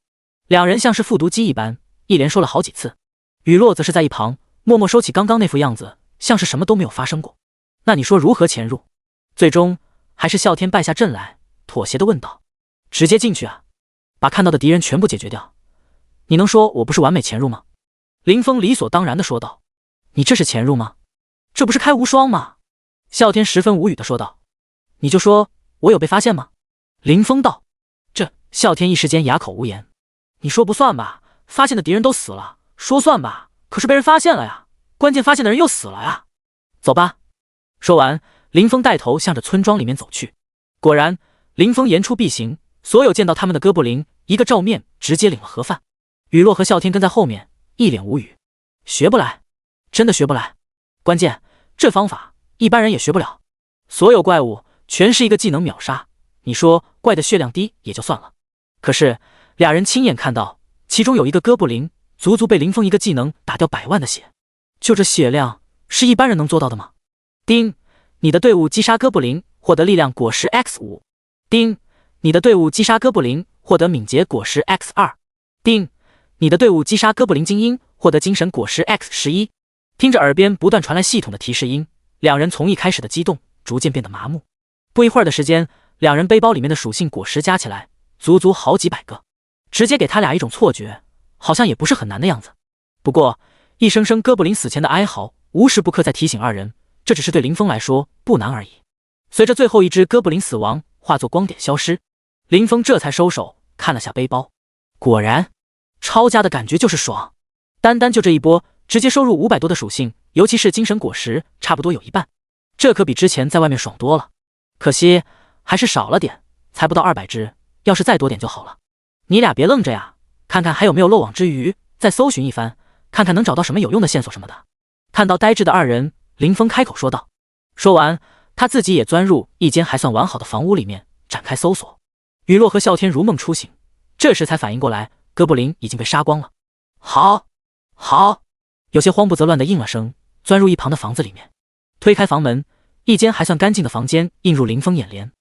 两人像是复读机一般，一连说了好几次。雨落则是在一旁默默收起刚刚那副样子，像是什么都没有发生过。那你说如何潜入？最终还是啸天败下阵来，妥协的问道。直接进去啊，把看到的敌人全部解决掉。你能说我不是完美潜入吗？林峰理所当然的说道。你这是潜入吗？这不是开无双吗？啸天十分无语的说道。你就说我有被发现吗？林峰道。啸天一时间哑口无言。你说不算吧，发现的敌人都死了，说算吧，可是被人发现了呀，关键发现的人又死了呀。走吧。说完，林峰带头向着村庄里面走去。果然，林峰言出必行，所有见到他们的哥布林一个照面直接领了盒饭。雨落和啸天跟在后面，一脸无语。学不来，真的学不来。关键这方法一般人也学不了，所有怪物全是一个技能秒杀，你说怪的血量低也就算了，可是俩人亲眼看到其中有一个哥布林足足被林峰一个技能打掉100万的血，就这血量是一般人能做到的吗？丁，你的队伍击杀哥布林获得力量果实 X5。 丁，你的队伍击杀哥布林获得敏捷果实 X2。 丁，你的队伍击杀哥布林精英获得精神果实 X11。 听着耳边不断传来系统的提示音，两人从一开始的激动逐渐变得麻木。不一会儿的时间，两人背包里面的属性果实加起来足足好几百个，直接给他俩一种错觉，好像也不是很难的样子。不过一声声哥布林死前的哀嚎无时不刻在提醒二人，这只是对林峰来说不难而已。随着最后一只哥布林死亡化作光点消失，林峰这才收手看了下背包，果然抄家的感觉就是爽，单单就这一波直接收入500多的属性，尤其是精神果实差不多有一半，这可比之前在外面爽多了。可惜还是少了点，才不到200只，要是再多点就好了。你俩别愣着呀，看看还有没有漏网之鱼，再搜寻一番，看看能找到什么有用的线索什么的。看到呆滞的二人，林峰开口说道。说完，他自己也钻入一间还算完好的房屋里面展开搜索。雨落和啸天如梦初醒，这时才反应过来哥布林已经被杀光了。好，有些慌不择乱的应了声，钻入一旁的房子里面，推开房门，一间还算干净的房间映入林峰眼帘。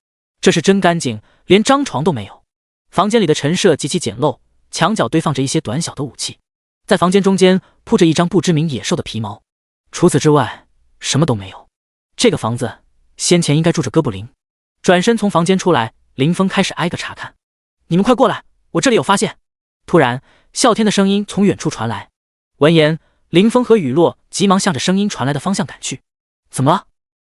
这是真干净，连张床都没有。房间里的陈设极其简陋，墙角堆放着一些短小的武器，在房间中间铺着一张不知名野兽的皮毛，除此之外什么都没有。这个房子先前应该住着哥布林。转身从房间出来，林峰开始挨个查看。你们快过来，我这里有发现。突然啸天的声音从远处传来，闻言林峰和雨落急忙向着声音传来的方向赶去。怎么了？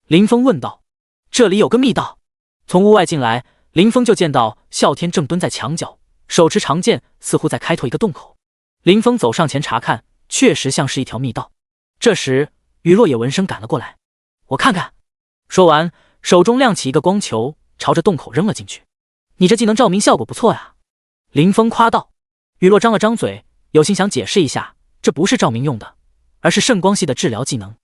林峰问道。这里有个密道。从屋外进来，林峰就见到啸天正蹲在墙角，手持长剑，似乎在开拓一个洞口。林峰走上前查看，确实像是一条密道。这时雨落也闻声赶了过来。我看看。说完，手中亮起一个光球，朝着洞口扔了进去。你这技能照明效果不错呀，林峰夸道。雨落张了张嘴，有心想解释一下，这不是照明用的，而是圣光系的治疗技能。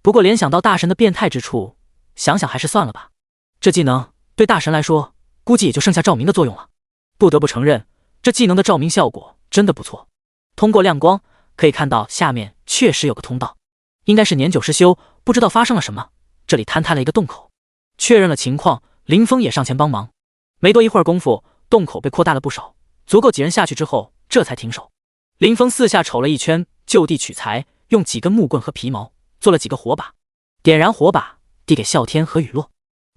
不过联想到大神的变态之处，想想还是算了吧。这技能对大神来说，估计也就剩下照明的作用了。不得不承认，这技能的照明效果真的不错。通过亮光可以看到下面确实有个通道，应该是年久失修，不知道发生了什么，这里坍塌了一个洞口。确认了情况，林峰也上前帮忙。没多一会儿功夫，洞口被扩大了不少，足够几人下去之后，这才停手。林峰四下瞅了一圈，就地取材，用几根木棍和皮毛做了几个火把，点燃火把，递给啸天和雨落：“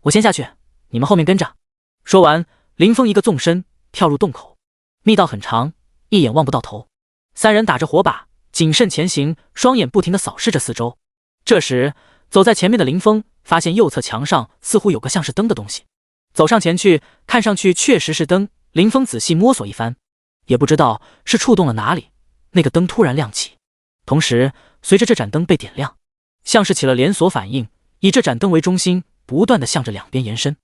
我先下去，你们后面跟着。”说完，林峰一个纵身跳入洞口，密道很长，一眼望不到头。三人打着火把，谨慎前行，双眼不停地扫视着四周。这时，走在前面的林峰发现右侧墙上似乎有个像是灯的东西，走上前去，看上去确实是灯。林峰仔细摸索一番，也不知道是触动了哪里，那个灯突然亮起，同时随着这盏灯被点亮，像是起了连锁反应，以这盏灯为中心，不断地向着两边延伸，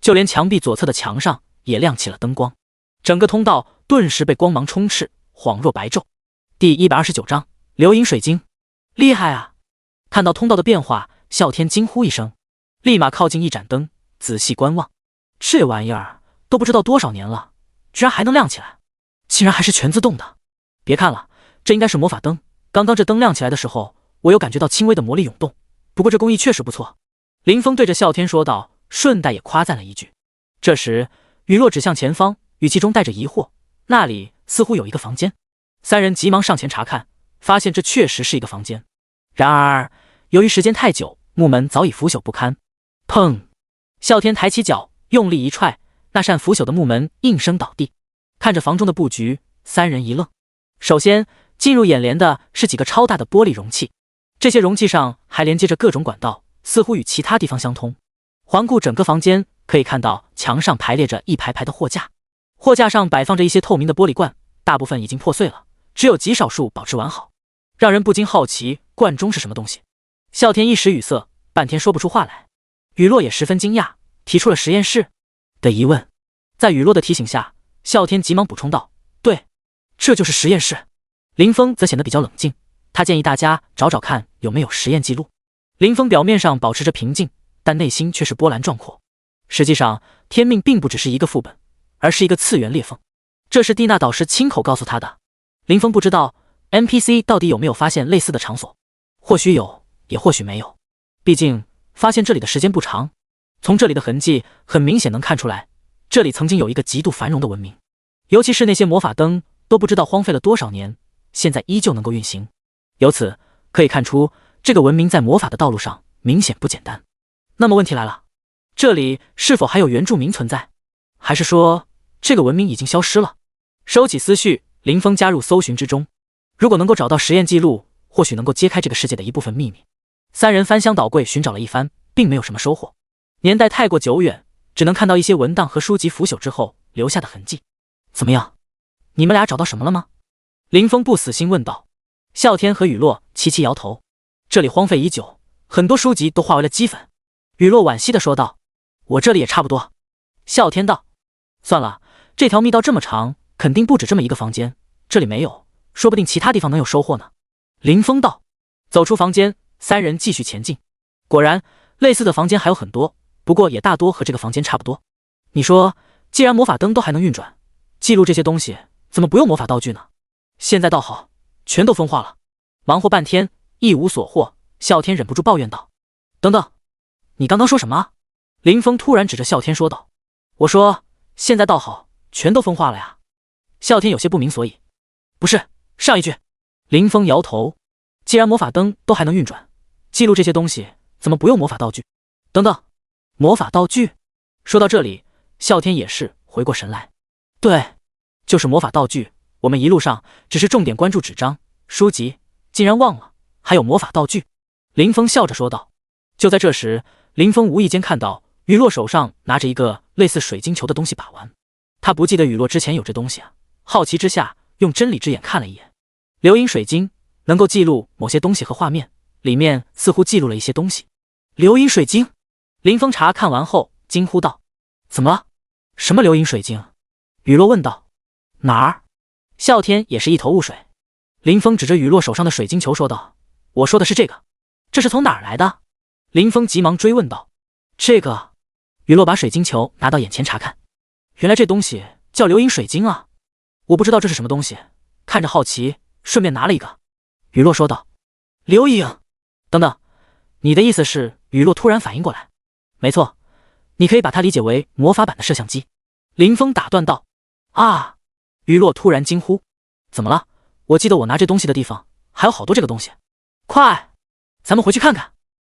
就连墙壁左侧的墙上也亮起了灯光，整个通道顿时被光芒充斥，恍若白昼。第129章流萤水晶，厉害啊！看到通道的变化，啸天惊呼一声，立马靠近一盏灯，仔细观望。这玩意儿都不知道多少年了，居然还能亮起来，竟然还是全自动的。别看了，这应该是魔法灯。刚刚这灯亮起来的时候，我有感觉到轻微的魔力涌动，不过这工艺确实不错。林峰对着啸天说道，顺带也夸赞了一句。这时，雨落指向前方，语气中带着疑惑，那里似乎有一个房间。三人急忙上前查看，发现这确实是一个房间。然而，由于时间太久，木门早已腐朽不堪。砰！啸天抬起脚，用力一踹，那扇腐朽的木门应声倒地。看着房中的布局，三人一愣。首先进入眼帘的是几个超大的玻璃容器，这些容器上还连接着各种管道，似乎与其他地方相通。环顾整个房间，可以看到墙上排列着一排排的货架，货架上摆放着一些透明的玻璃罐，大部分已经破碎了，只有极少数保持完好，让人不禁好奇罐中是什么东西。啸天一时语塞，半天说不出话来。雨落也十分惊讶，提出了实验室的疑问。在雨落的提醒下，啸天急忙补充道：“对，这就是实验室。”林峰则显得比较冷静，他建议大家找找看有没有实验记录。林峰表面上保持着平静，但内心却是波澜壮阔。实际上，天命并不只是一个副本，而是一个次元裂缝，这是蒂娜导师亲口告诉他的。林峰不知道 NPC 到底有没有发现类似的场所，或许有，也或许没有，毕竟发现这里的时间不长。从这里的痕迹很明显能看出来，这里曾经有一个极度繁荣的文明，尤其是那些魔法灯都不知道荒废了多少年，现在依旧能够运行。由此可以看出，这个文明在魔法的道路上明显不简单。那么问题来了，这里是否还有原住民存在，还是说这个文明已经消失了？收起思绪，林峰加入搜寻之中。如果能够找到实验记录，或许能够揭开这个世界的一部分秘密。三人翻箱倒柜寻找了一番，并没有什么收获。年代太过久远，只能看到一些文档和书籍腐朽之后留下的痕迹。怎么样，你们俩找到什么了吗？林峰不死心问道。啸天和雨落齐齐摇头。这里荒废已久，很多书籍都化为了齑粉。雨落惋惜地说道。我这里也差不多。啸天道。算了，这条密道这么长，肯定不止这么一个房间，这里没有，说不定其他地方能有收获呢。林峰道。走出房间，三人继续前进。果然，类似的房间还有很多，不过也大多和这个房间差不多。你说，既然魔法灯都还能运转，记录这些东西，怎么不用魔法道具呢？现在倒好，全都风化了。忙活半天，一无所获，啸天忍不住抱怨道。等等，你刚刚说什么？林峰突然指着啸天说道。我说，现在倒好，全都风化了呀。啸天有些不明所以。不是，上一句。林峰摇头。既然魔法灯都还能运转，记录这些东西，怎么不用魔法道具？等等，魔法道具？说到这里，啸天也是回过神来。对，就是魔法道具。我们一路上只是重点关注纸张、书籍，竟然忘了还有魔法道具。林峰笑着说道。就在这时，林峰无意间看到雨落手上拿着一个类似水晶球的东西把玩。他不记得雨落之前有这东西啊，好奇之下用真理之眼看了一眼。流萤水晶能够记录某些东西和画面，里面似乎记录了一些东西。流萤水晶？林峰查看完后惊呼道。怎么了？什么流萤水晶？雨落问道。哪儿？啸天也是一头雾水。林峰指着雨落手上的水晶球说道。我说的是这个。这是从哪儿来的？林峰急忙追问道。这个……雨落把水晶球拿到眼前查看。原来这东西叫流萤水晶啊！我不知道这是什么东西，看着好奇，顺便拿了一个。雨落说道。流萤？等等，你的意思是……雨落突然反应过来。没错，你可以把它理解为魔法版的摄像机。林峰打断道：“啊！”于洛突然惊呼：“怎么了？我记得我拿这东西的地方还有好多这个东西。快，咱们回去看看。”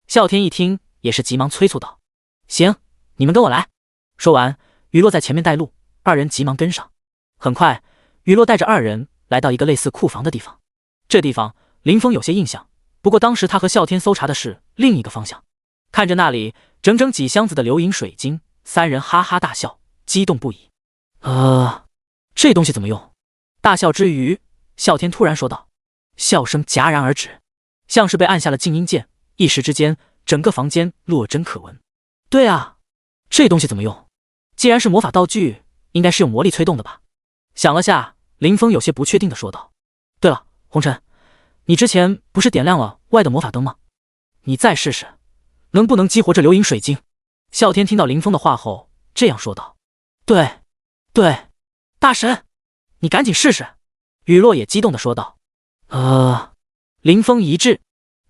啸天一听也是急忙催促道：“行，你们跟我来。”说完，于洛在前面带路，二人急忙跟上。很快，于洛带着二人来到一个类似库房的地方。这地方林峰有些印象，不过当时他和啸天搜查的是另一个方向。看着那里整整几箱子的流银水晶，三人哈哈大笑，激动不已。这东西怎么用？大笑之余，啸天突然说道，笑声戛然而止，像是被按下了静音键，一时之间整个房间落针可闻。对啊，这东西怎么用？既然是魔法道具，应该是用魔力催动的吧？想了下，林峰有些不确定地说道。对了，红尘，你之前不是点亮了外的魔法灯吗？你再试试，能不能激活这流银水晶？啸天听到林峰的话后这样说道。对，大神，你赶紧试试。雨落也激动地说道。林峰一滞，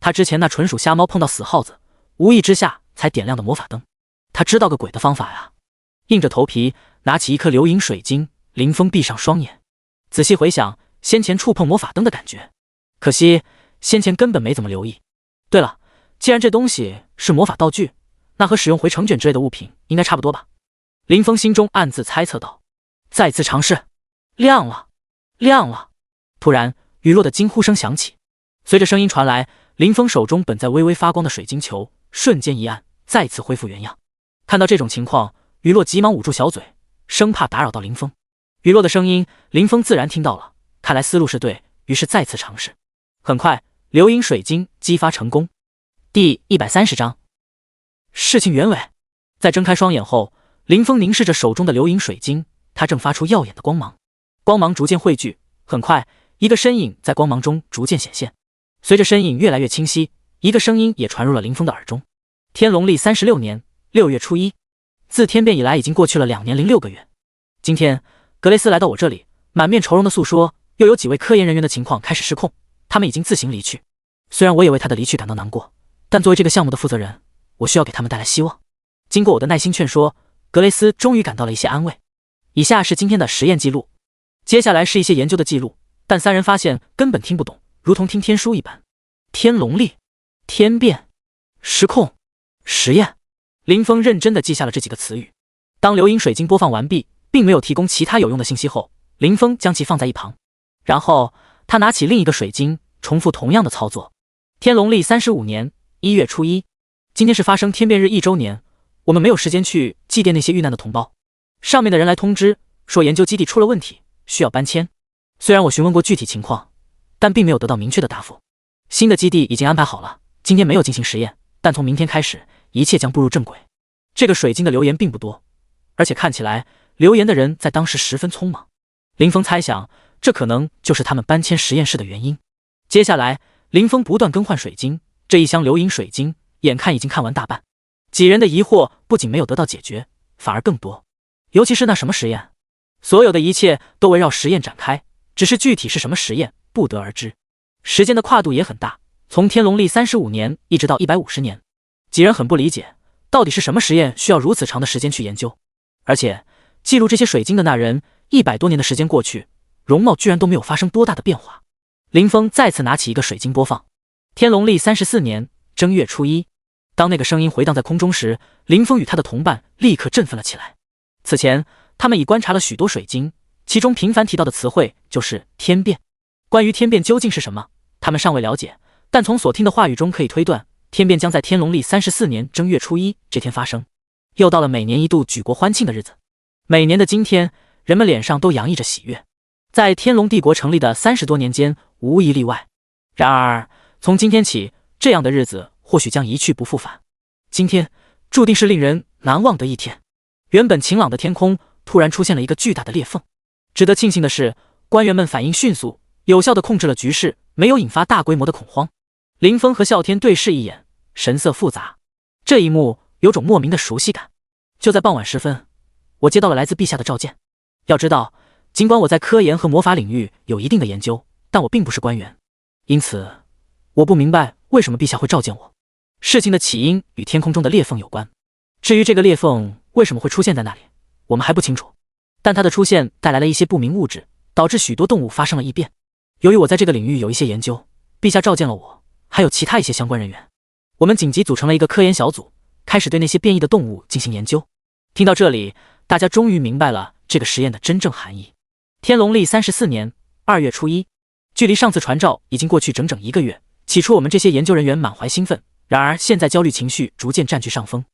他之前那纯属瞎猫碰到死耗子，无意之下才点亮的魔法灯，他知道个鬼的方法呀！硬着头皮拿起一颗流银水晶，林峰闭上双眼，仔细回想先前触碰魔法灯的感觉，可惜先前根本没怎么留意。对了，既然这东西是魔法道具，那和使用回城卷之类的物品应该差不多吧？林峰心中暗自猜测道。再次尝试，亮了！突然，雨落的惊呼声响起，随着声音传来，林峰手中本在微微发光的水晶球瞬间一暗，再次恢复原样。看到这种情况，雨落急忙捂住小嘴，生怕打扰到林峰。雨落的声音，林峰自然听到了，看来思路是对，于是再次尝试。很快，流银水晶激发成功。第130章，事情原委。在睁开双眼后，林峰凝视着手中的流银水晶，它正发出耀眼的光芒，光芒逐渐汇聚，很快，一个身影在光芒中逐渐显现。随着身影越来越清晰，一个声音也传入了林峰的耳中。天龙历36年6月初1，自天变以来已经过去了2年0.6个月。今天，格雷斯来到我这里，满面愁容的诉说，又有几位科研人员的情况开始失控，他们已经自行离去。虽然我也为他的离去感到难过，但作为这个项目的负责人，我需要给他们带来希望。经过我的耐心劝说，格雷斯终于感到了一些安慰。以下是今天的实验记录，接下来是一些研究的记录，但三人发现根本听不懂，如同听天书一般。天龙历、天变、失控、实验。林峰认真地记下了这几个词语。当流银水晶播放完毕，并没有提供其他有用的信息后，林峰将其放在一旁，然后他拿起另一个水晶，重复同样的操作。天龙历35年1月初1，今天是发生天变日1周年，我们没有时间去祭奠那些遇难的同胞。上面的人来通知说研究基地出了问题，需要搬迁。虽然我询问过具体情况，但并没有得到明确的答复。新的基地已经安排好了，今天没有进行实验，但从明天开始，一切将步入正轨。这个水晶的留言并不多，而且看起来留言的人在当时十分匆忙。林峰猜想，这可能就是他们搬迁实验室的原因。接下来，林峰不断更换水晶，这一箱流银水晶眼看已经看完大半。几人的疑惑不仅没有得到解决，反而更多。尤其是那什么实验，所有的一切都围绕实验展开，只是具体是什么实验不得而知。时间的跨度也很大，从天龙历35年一直到150年。几人很不理解，到底是什么实验需要如此长的时间去研究？而且记录这些水晶的那人100多年的时间过去，容貌居然都没有发生多大的变化。林峰再次拿起一个水晶播放。天龙历34年正月初1，当那个声音回荡在空中时，林峰与他的同伴立刻振奋了起来。此前，他们已观察了许多水晶，其中频繁提到的词汇就是天变。关于天变究竟是什么，他们尚未了解，但从所听的话语中可以推断，天变将在天龙历34年正月初1这天发生。又到了每年一度举国欢庆的日子，每年的今天，人们脸上都洋溢着喜悦。在天龙帝国成立的30多年间，无一例外。然而，从今天起，这样的日子或许将一去不复返。今天注定是令人难忘的一天。原本晴朗的天空突然出现了一个巨大的裂缝。值得庆幸的是，官员们反应迅速，有效地控制了局势，没有引发大规模的恐慌。林峰和啸天对视一眼，神色复杂。这一幕有种莫名的熟悉感。就在傍晚时分，我接到了来自陛下的召见。要知道，尽管我在科研和魔法领域有一定的研究，但我并不是官员，因此我不明白为什么陛下会召见我。事情的起因与天空中的裂缝有关。至于这个裂缝为什么会出现在那里，我们还不清楚。但它的出现带来了一些不明物质，导致许多动物发生了异变。由于我在这个领域有一些研究，陛下召见了我，还有其他一些相关人员。我们紧急组成了一个科研小组，开始对那些变异的动物进行研究。听到这里，大家终于明白了这个实验的真正含义。天龙历34年2月初1，距离上次传召已经过去整整1个月。起初我们这些研究人员满怀兴奋，然而现在焦虑情绪逐渐占据上风。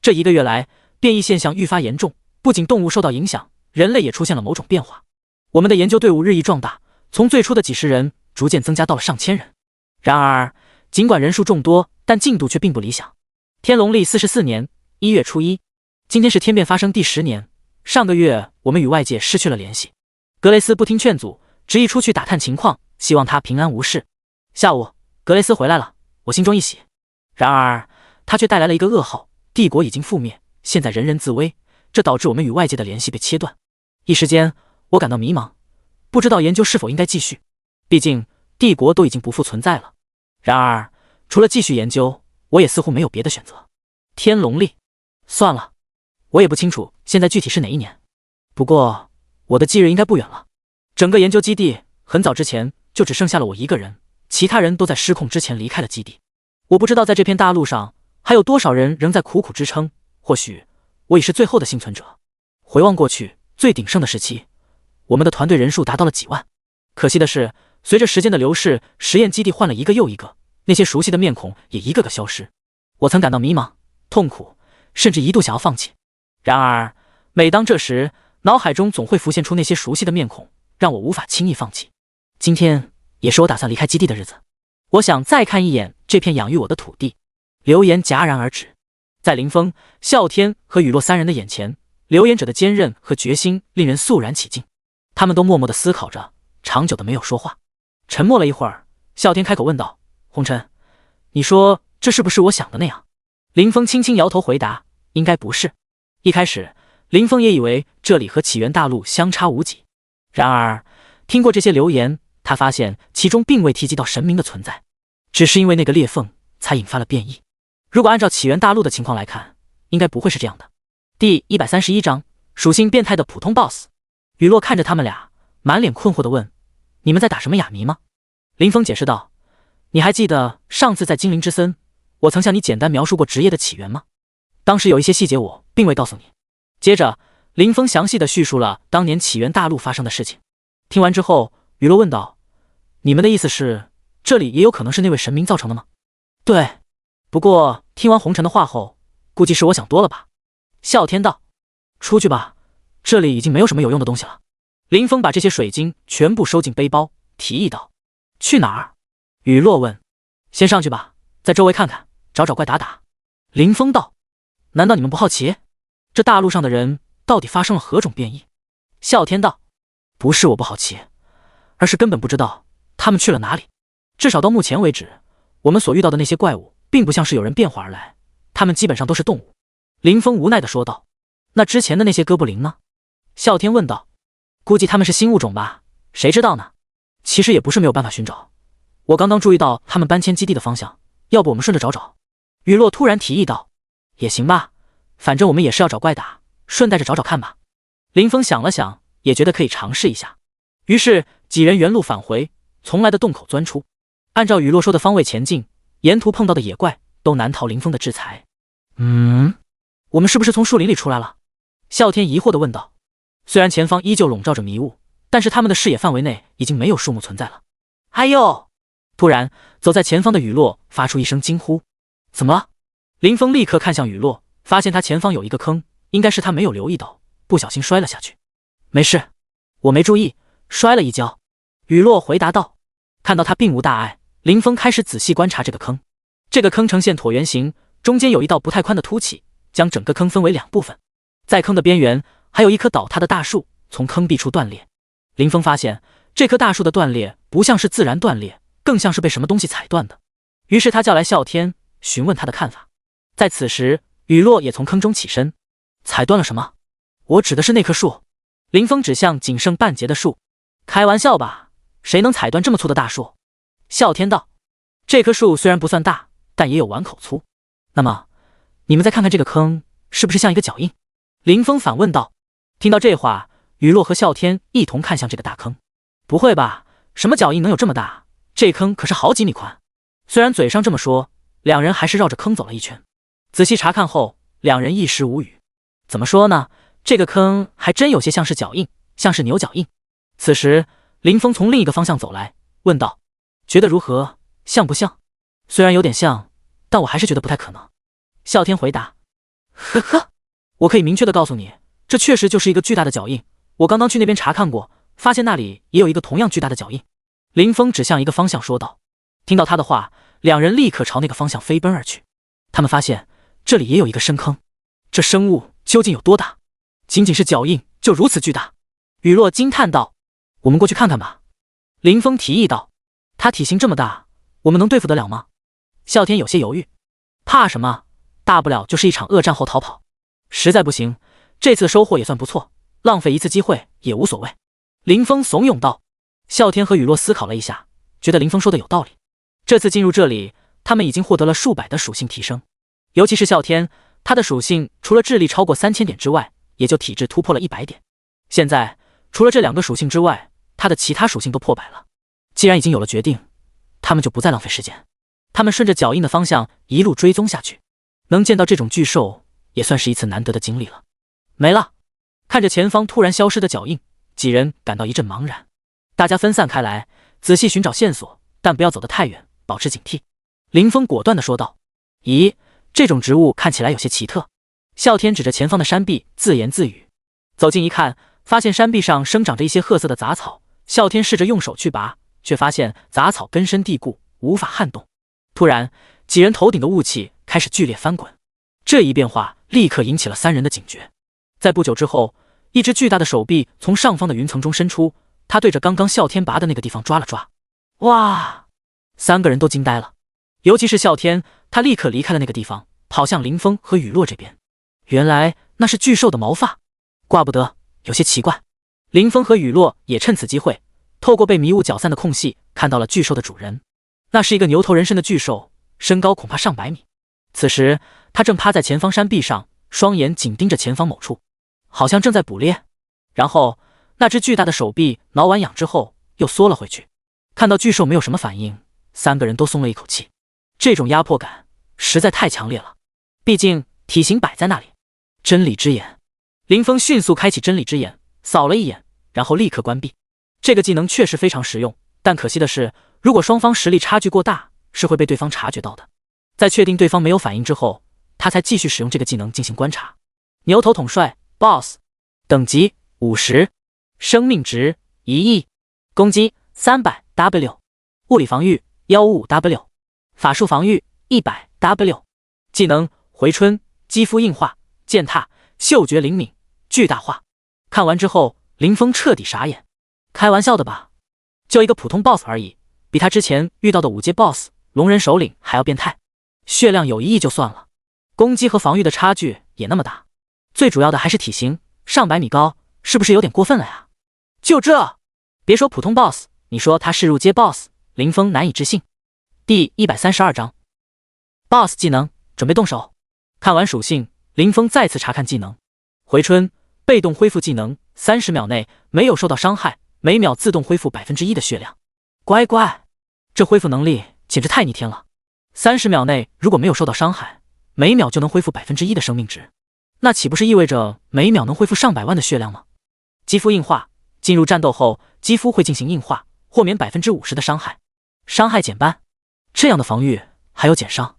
这1个月来，变异现象愈发严重，不仅动物受到影响，人类也出现了某种变化。我们的研究队伍日益壮大，从最初的几十人逐渐增加到了上千人。然而，尽管人数众多，但进度却并不理想。天龙历44年1月初1，今天是天变发生第10年。上个月我们与外界失去了联系。格雷斯不听劝阻，执意出去打探情况，希望他平安无事。下午，格雷斯回来了，我心中一喜。然而，他却带来了一个噩耗：帝国已经覆灭，现在人人自危，这导致我们与外界的联系被切断。一时间，我感到迷茫，不知道研究是否应该继续。毕竟，帝国都已经不复存在了。然而，除了继续研究，我也似乎没有别的选择。天龙历，算了，我也不清楚现在具体是哪一年。不过，我的忌日应该不远了。整个研究基地很早之前就只剩下了我一个人，其他人都在失控之前离开了基地。我不知道在这片大陆上还有多少人仍在苦苦支撑，或许我已是最后的幸存者。回望过去最鼎盛的时期，我们的团队人数达到了几万。可惜的是，随着时间的流逝，实验基地换了一个又一个，那些熟悉的面孔也一个个消失。我曾感到迷茫、痛苦，甚至一度想要放弃。然而，每当这时，脑海中总会浮现出那些熟悉的面孔，让我无法轻易放弃。今天也是我打算离开基地的日子，我想再看一眼这片养育我的土地。流言戛然而止，在林峰、啸天和雨落三人的眼前，流言者的坚韧和决心令人肃然起敬。他们都默默地思考着，长久的没有说话。沉默了一会儿，啸天开口问道：“红尘，你说这是不是我想的那样？”林峰轻轻摇头回答：“应该不是。”一开始，林峰也以为这里和起源大陆相差无几。然而，听过这些流言，他发现其中并未提及到神明的存在，只是因为那个裂缝才引发了变异。如果按照起源大陆的情况来看，应该不会是这样的。第131章，属性变态的普通 BOSS。雨落看着他们俩，满脸困惑地问：“你们在打什么哑谜吗？”林峰解释道：“你还记得上次在精灵之森，我曾向你简单描述过职业的起源吗？当时有一些细节我并未告诉你。”接着，林峰详细地叙述了当年起源大陆发生的事情。听完之后，雨落问道：“你们的意思是，这里也有可能是那位神明造成的吗？”“对，不过听完红尘的话后，估计是我想多了吧。”啸天道：“出去吧，这里已经没有什么有用的东西了。”林峰把这些水晶全部收进背包，提议道：“去哪儿？”雨落问。“先上去吧，在周围看看，找找怪打打。”林峰道：“难道你们不好奇，这大陆上的人到底发生了何种变异？”啸天道：“不是我不好奇，而是根本不知道他们去了哪里。至少到目前为止，我们所遇到的那些怪物并不像是有人变化而来，他们基本上都是动物。”林峰无奈地说道。“那之前的那些哥布林呢？”啸天问道。“估计他们是新物种吧，谁知道呢？其实也不是没有办法寻找，我刚刚注意到他们搬迁基地的方向，要不我们顺着找找？”雨落突然提议道。“也行吧，反正我们也是要找怪打，顺带着找找看吧。”林峰想了想，也觉得可以尝试一下。于是几人原路返回，从来的洞口钻出，按照雨落说的方位前进，沿途碰到的野怪都难逃林峰的制裁。“我们是不是从树林里出来了？”啸天疑惑地问道。虽然前方依旧笼罩着迷雾，但是他们的视野范围内已经没有树木存在了。“哎呦！”突然，走在前方的雨落发出一声惊呼。“怎么了？”林峰立刻看向雨落，发现他前方有一个坑，应该是他没有留意到，不小心摔了下去。“没事，我没注意，摔了一跤。”雨落回答道。看到他并无大碍，林峰开始仔细观察这个坑。这个坑呈现椭圆形，中间有一道不太宽的凸起，将整个坑分为2部分。在坑的边缘还有一棵倒塌的大树从坑壁处断裂。林峰发现这棵大树的断裂不像是自然断裂，更像是被什么东西踩断的。于是他叫来啸天，询问他的看法。在此时，雨落也从坑中起身。“踩断了什么？”“我指的是那棵树。”林峰指向仅剩半截的树。“开玩笑吧，谁能踩断这么粗的大树？”啸天道。“这棵树虽然不算大，但也有碗口粗。那么，你们再看看这个坑，是不是像一个脚印？”林峰反问道。听到这话，雨落和啸天一同看向这个大坑。不会吧，什么脚印能有这么大？这坑可是好几米宽。虽然嘴上这么说，两人还是绕着坑走了一圈。仔细查看后，两人一时无语。怎么说呢？这个坑还真有些像是脚印，像是牛脚印。此时，林峰从另一个方向走来，问道：“觉得如何？像不像？”虽然有点像，但我还是觉得不太可能。啸天回答：“呵呵，我可以明确的告诉你，这确实就是一个巨大的脚印。我刚刚去那边查看过，发现那里也有一个同样巨大的脚印。”林峰指向一个方向说道。听到他的话，两人立刻朝那个方向飞奔而去。他们发现这里也有一个深坑，这生物究竟有多大？仅仅是脚印就如此巨大？雨落惊叹道：“我们过去看看吧。”林峰提议道：“他体型这么大，我们能对付得了吗？”啸天有些犹豫：“怕什么？大不了就是一场恶战后逃跑。实在不行，这次收获也算不错，浪费一次机会也无所谓。”林峰怂恿道。啸天和雨落思考了一下，觉得林峰说的有道理。这次进入这里，他们已经获得了数百的属性提升，尤其是啸天，他的属性除了智力超过3000点之外，也就体质突破了100点。现在除了这2个属性之外，他的其他属性都破百了。既然已经有了决定，他们就不再浪费时间。他们顺着脚印的方向一路追踪下去，能见到这种巨兽也算是一次难得的经历了。没了！看着前方突然消失的脚印，几人感到一阵茫然。大家分散开来，仔细寻找线索，但不要走得太远，保持警惕。林峰果断地说道。咦，这种植物看起来有些奇特。啸天指着前方的山壁自言自语。走近一看，发现山壁上生长着一些褐色的杂草。啸天试着用手去拔，却发现杂草根深蒂固，无法撼动。突然，几人头顶的雾气开始剧烈翻滚。这一变化立刻引起了3人的警觉。在不久之后，一只巨大的手臂从上方的云层中伸出，他对着刚刚啸天拔的那个地方抓了抓。哇！3个人都惊呆了，尤其是啸天，他立刻离开了那个地方，跑向林峰和雨落这边。原来那是巨兽的毛发，怪不得有些奇怪。林峰和雨落也趁此机会，透过被迷雾搅散的空隙，看到了巨兽的主人。那是一个牛头人身的巨兽，身高恐怕上百米。此时他正趴在前方山壁上，双眼紧盯着前方某处，好像正在捕猎。然后那只巨大的手臂挠完痒之后又缩了回去。看到巨兽没有什么反应，3个人都松了一口气。这种压迫感实在太强烈了，毕竟体型摆在那里。真理之眼，林峰迅速开启真理之眼，扫了一眼，然后立刻关闭。这个技能确实非常实用，但可惜的是，如果双方实力差距过大，是会被对方察觉到的。在确定对方没有反应之后，他才继续使用这个技能进行观察。牛头统帅 BOSS 等级50，生命值1亿，攻击300W， 物理防御155W， 法术防御100W。 技能回春，肌肤硬化，践踏，嗅觉灵敏，巨大化。看完之后，林峰彻底傻眼。开玩笑的吧？就一个普通 BOSS 而已，比他之前遇到的5阶 BOSS 龙人首领还要变态。血量有1亿就算了，攻击和防御的差距也那么大，最主要的还是体型，上百米高，是不是有点过分了呀？就这，别说普通 BOSS， 你说他是入阶 BOSS， 林峰难以置信。第132章 BOSS 技能，准备动手。看完属性，林峰再次查看技能。回春，被动恢复技能，30秒内没有受到伤害，每秒自动恢复 1% 的血量。乖乖，这恢复能力简直太逆天了。30秒内如果没有受到伤害，每秒就能恢复 1% 的生命值，那岂不是意味着每秒能恢复上百万的血量吗？肌肤硬化，进入战斗后肌肤会进行硬化，豁免 50% 的伤害，伤害减半。这样的防御还有减伤。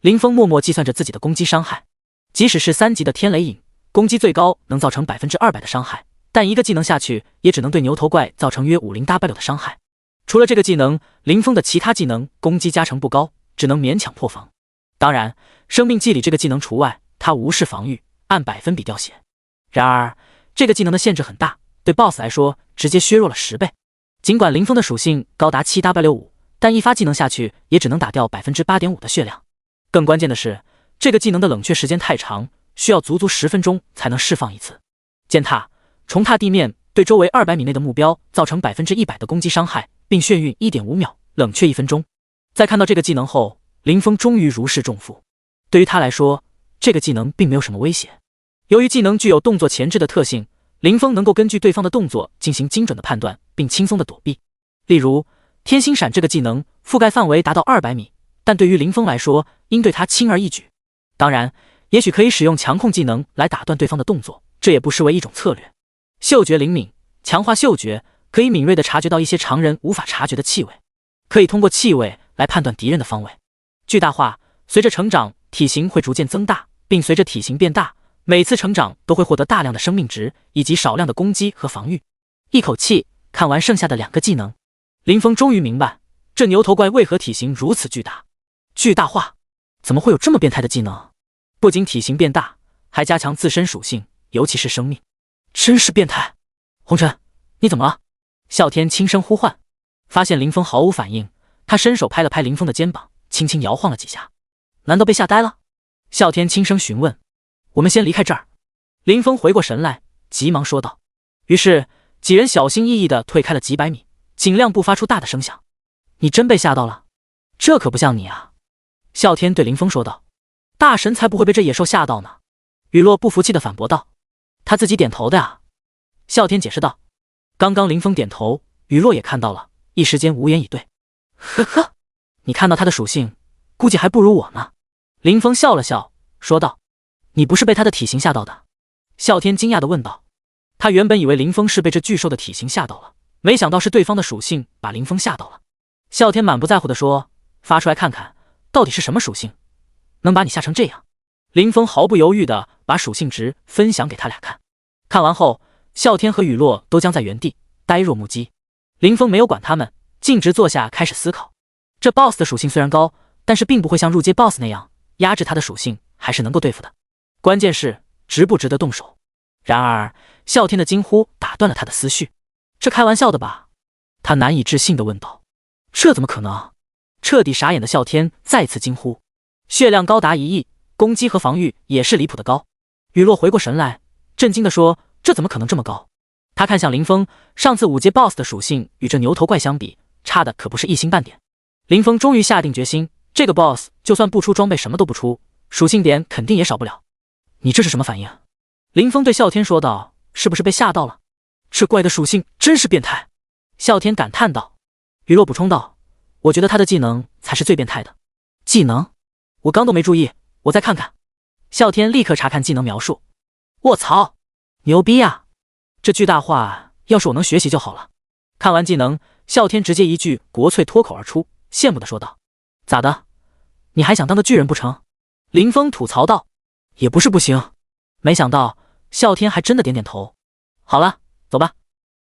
林峰默默计算着自己的攻击伤害，即使是3级的天雷影，攻击最高能造成 200% 的伤害，但一个技能下去也只能对牛头怪造成约 50W 的伤害。除了这个技能，林峰的其他技能攻击加成不高，只能勉强破防。当然，生命祭礼这个技能除外，他无视防御，按百分比掉血。然而，这个技能的限制很大，对 BOSS 来说直接削弱了10倍。尽管林峰的属性高达 7W5， 但一发技能下去也只能打掉 8.5% 的血量。更关键的是，这个技能的冷却时间太长，需要足足10分钟才能释放一次。践踏，重踏地面，对周围200米内的目标造成 100% 的攻击伤害，并眩晕 1.5秒，冷却1分钟。在看到这个技能后，林峰终于如释重负。对于他来说，这个技能并没有什么威胁。由于技能具有动作前置的特性，林峰能够根据对方的动作进行精准的判断，并轻松的躲避。例如，天星闪这个技能覆盖范围达到200米，但对于林峰来说，应对他轻而易举。当然，也许可以使用强控技能来打断对方的动作，这也不失为一种策略。嗅觉灵敏，强化嗅觉，可以敏锐地察觉到一些常人无法察觉的气味，可以通过气味来判断敌人的方位。巨大化，随着成长，体型会逐渐增大，并随着体型变大，每次成长都会获得大量的生命值以及少量的攻击和防御。一口气看完剩下的2个技能，林峰终于明白这牛头怪为何体型如此巨大。巨大化，怎么会有这么变态的技能？不仅体型变大，还加强自身属性，尤其是生命，真是变态。红尘，你怎么了？啸天轻声呼唤，发现林峰毫无反应，他伸手拍了拍林峰的肩膀，轻轻摇晃了几下。难道被吓呆了？啸天轻声询问。我们先离开这儿。林峰回过神来，急忙说道。于是几人小心翼翼地退开了几百米，尽量不发出大的声响。你真被吓到了？这可不像你啊。啸天对林峰说道。大神才不会被这野兽吓到呢。雨落不服气地反驳道。他自己点头的啊。啸天解释道。刚刚林峰点头，雨落也看到了，一时间无言以对。呵呵，你看到他的属性，估计还不如我呢。林峰笑了笑，说道。你不是被他的体型吓到的？啸天惊讶地问道。他原本以为林峰是被这巨兽的体型吓到了，没想到是对方的属性把林峰吓到了。啸天满不在乎地说，发出来看看，到底是什么属性，能把你吓成这样？林峰毫不犹豫地把属性值分享给他俩看。看完后，啸天和雨落都僵在原地，呆若木鸡。林峰没有管他们，径直坐下开始思考。这 BOSS 的属性虽然高，但是并不会像入阶 BOSS 那样压制他的属性，还是能够对付的。关键是值不值得动手。然而啸天的惊呼打断了他的思绪。这开玩笑的吧？他难以置信地问道。这怎么可能？彻底傻眼的啸天再次惊呼。血量高达1亿，攻击和防御也是离谱的高。雨落回过神来，震惊地说，这怎么可能这么高？他看向林峰，上次5阶 BOSS 的属性与这牛头怪相比，差的可不是一星半点。林峰终于下定决心，这个 BOSS 就算不出装备，什么都不出，属性点肯定也少不了。你这是什么反应？林峰对啸天说道，是不是被吓到了？这怪的属性真是变态。啸天感叹道。雨落补充道，我觉得他的技能才是最变态的。技能？我刚都没注意，我再看看。啸天立刻查看技能描述。卧槽，牛逼啊！这巨大化要是我能学习就好了。看完技能，啸天直接一句国粹脱口而出，羡慕地说道。咋的？你还想当个巨人不成？林峰吐槽道。也不是不行。没想到啸天还真的点点头。好了，走吧。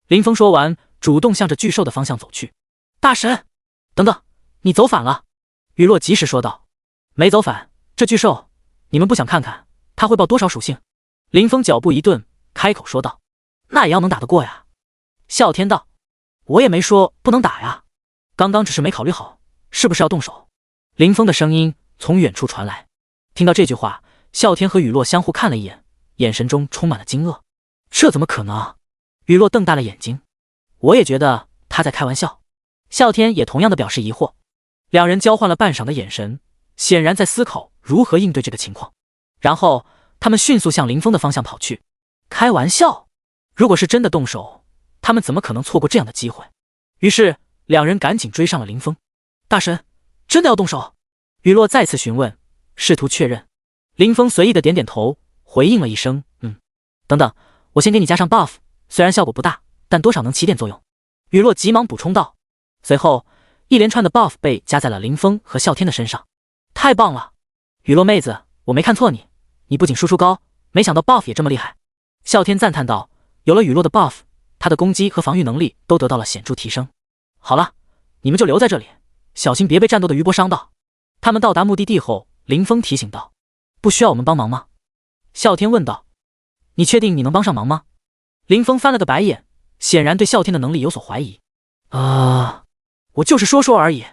林峰说完，主动向着巨兽的方向走去。大神，等等，你走反了。雨落及时说道。没走反，这巨兽，你们不想看看他会爆多少属性？林峰脚步一顿，开口说道。那也要能打得过呀。啸天道。我也没说不能打呀，刚刚只是没考虑好是不是要动手。林峰的声音从远处传来。听到这句话，啸天和雨落相互看了一眼，眼神中充满了惊愕。这怎么可能？雨落瞪大了眼睛。我也觉得他在开玩笑。啸天也同样的表示疑惑。两人交换了半晌的眼神，显然在思考如何应对这个情况。然后他们迅速向林峰的方向跑去。开玩笑？如果是真的动手，他们怎么可能错过这样的机会？于是两人赶紧追上了林峰。大神，真的要动手？雨落再次询问，试图确认。林峰随意的点点头，回应了一声等等，我先给你加上 buff， 虽然效果不大，但多少能起点作用。雨落急忙补充道。随后一连串的 buff 被加在了林峰和啸天的身上。太棒了，雨落妹子，我没看错你，你不仅输出高，没想到 buff 也这么厉害。啸天赞叹道。有了雨落的 buff， 他的攻击和防御能力都得到了显著提升。好了，你们就留在这里，小心别被战斗的余波伤到。他们到达目的地后，林峰提醒道。不需要我们帮忙吗？啸天问道。你确定你能帮上忙吗？林峰翻了个白眼，显然对啸天的能力有所怀疑。我就是说说而已。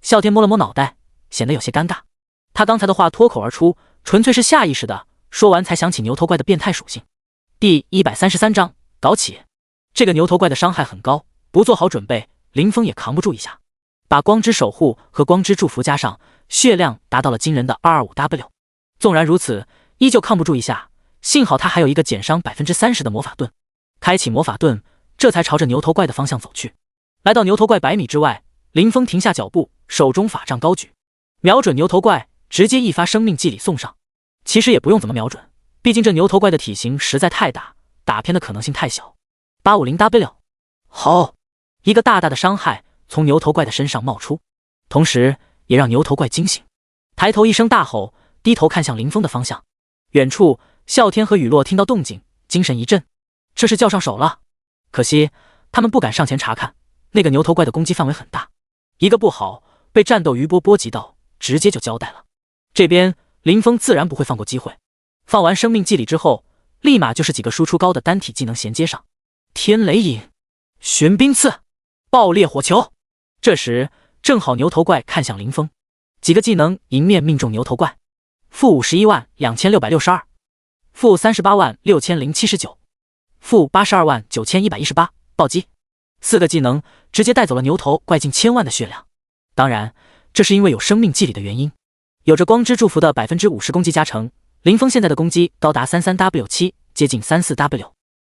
啸天摸了摸脑袋，显得有些尴尬。他刚才的话脱口而出，纯粹是下意识的，说完才想起牛头怪的变态属性。第133章搞起。这个牛头怪的伤害很高，不做好准备，林峰也扛不住一下。把光之守护和光之祝福加上，血量达到了惊人的 225W。纵然如此，依旧抗不住一下，幸好他还有一个减伤 30% 的魔法盾。开启魔法盾，这才朝着牛头怪的方向走去。来到牛头怪100米之外，林峰停下脚步，手中法杖高举，瞄准牛头怪，直接一发生命祭礼送上。其实也不用怎么瞄准，毕竟这牛头怪的体型实在太大，打偏的可能性太小。850W， 好，一个大大的伤害从牛头怪的身上冒出，同时也让牛头怪惊醒，抬头一声大吼，低头看向林峰的方向。远处，啸天和雨落听到动静，精神一振，这是叫上手了。可惜他们不敢上前查看，那个牛头怪的攻击范围很大，一个不好被战斗余波波及到，直接就交代了。这边林峰自然不会放过机会，放完生命祭礼之后，立马就是几个输出高的单体技能衔接上。天雷影、玄冰刺、爆裂火球。这时正好牛头怪看向林峰，几个技能迎面命中牛头怪。-512662， -386079， -829118，暴击。4个技能直接带走了牛头怪近1000万的血量。当然，这是因为有生命祭礼的原因。有着光之祝福的 50% 攻击加成，林峰现在的攻击高达 33W7， 接近 34W，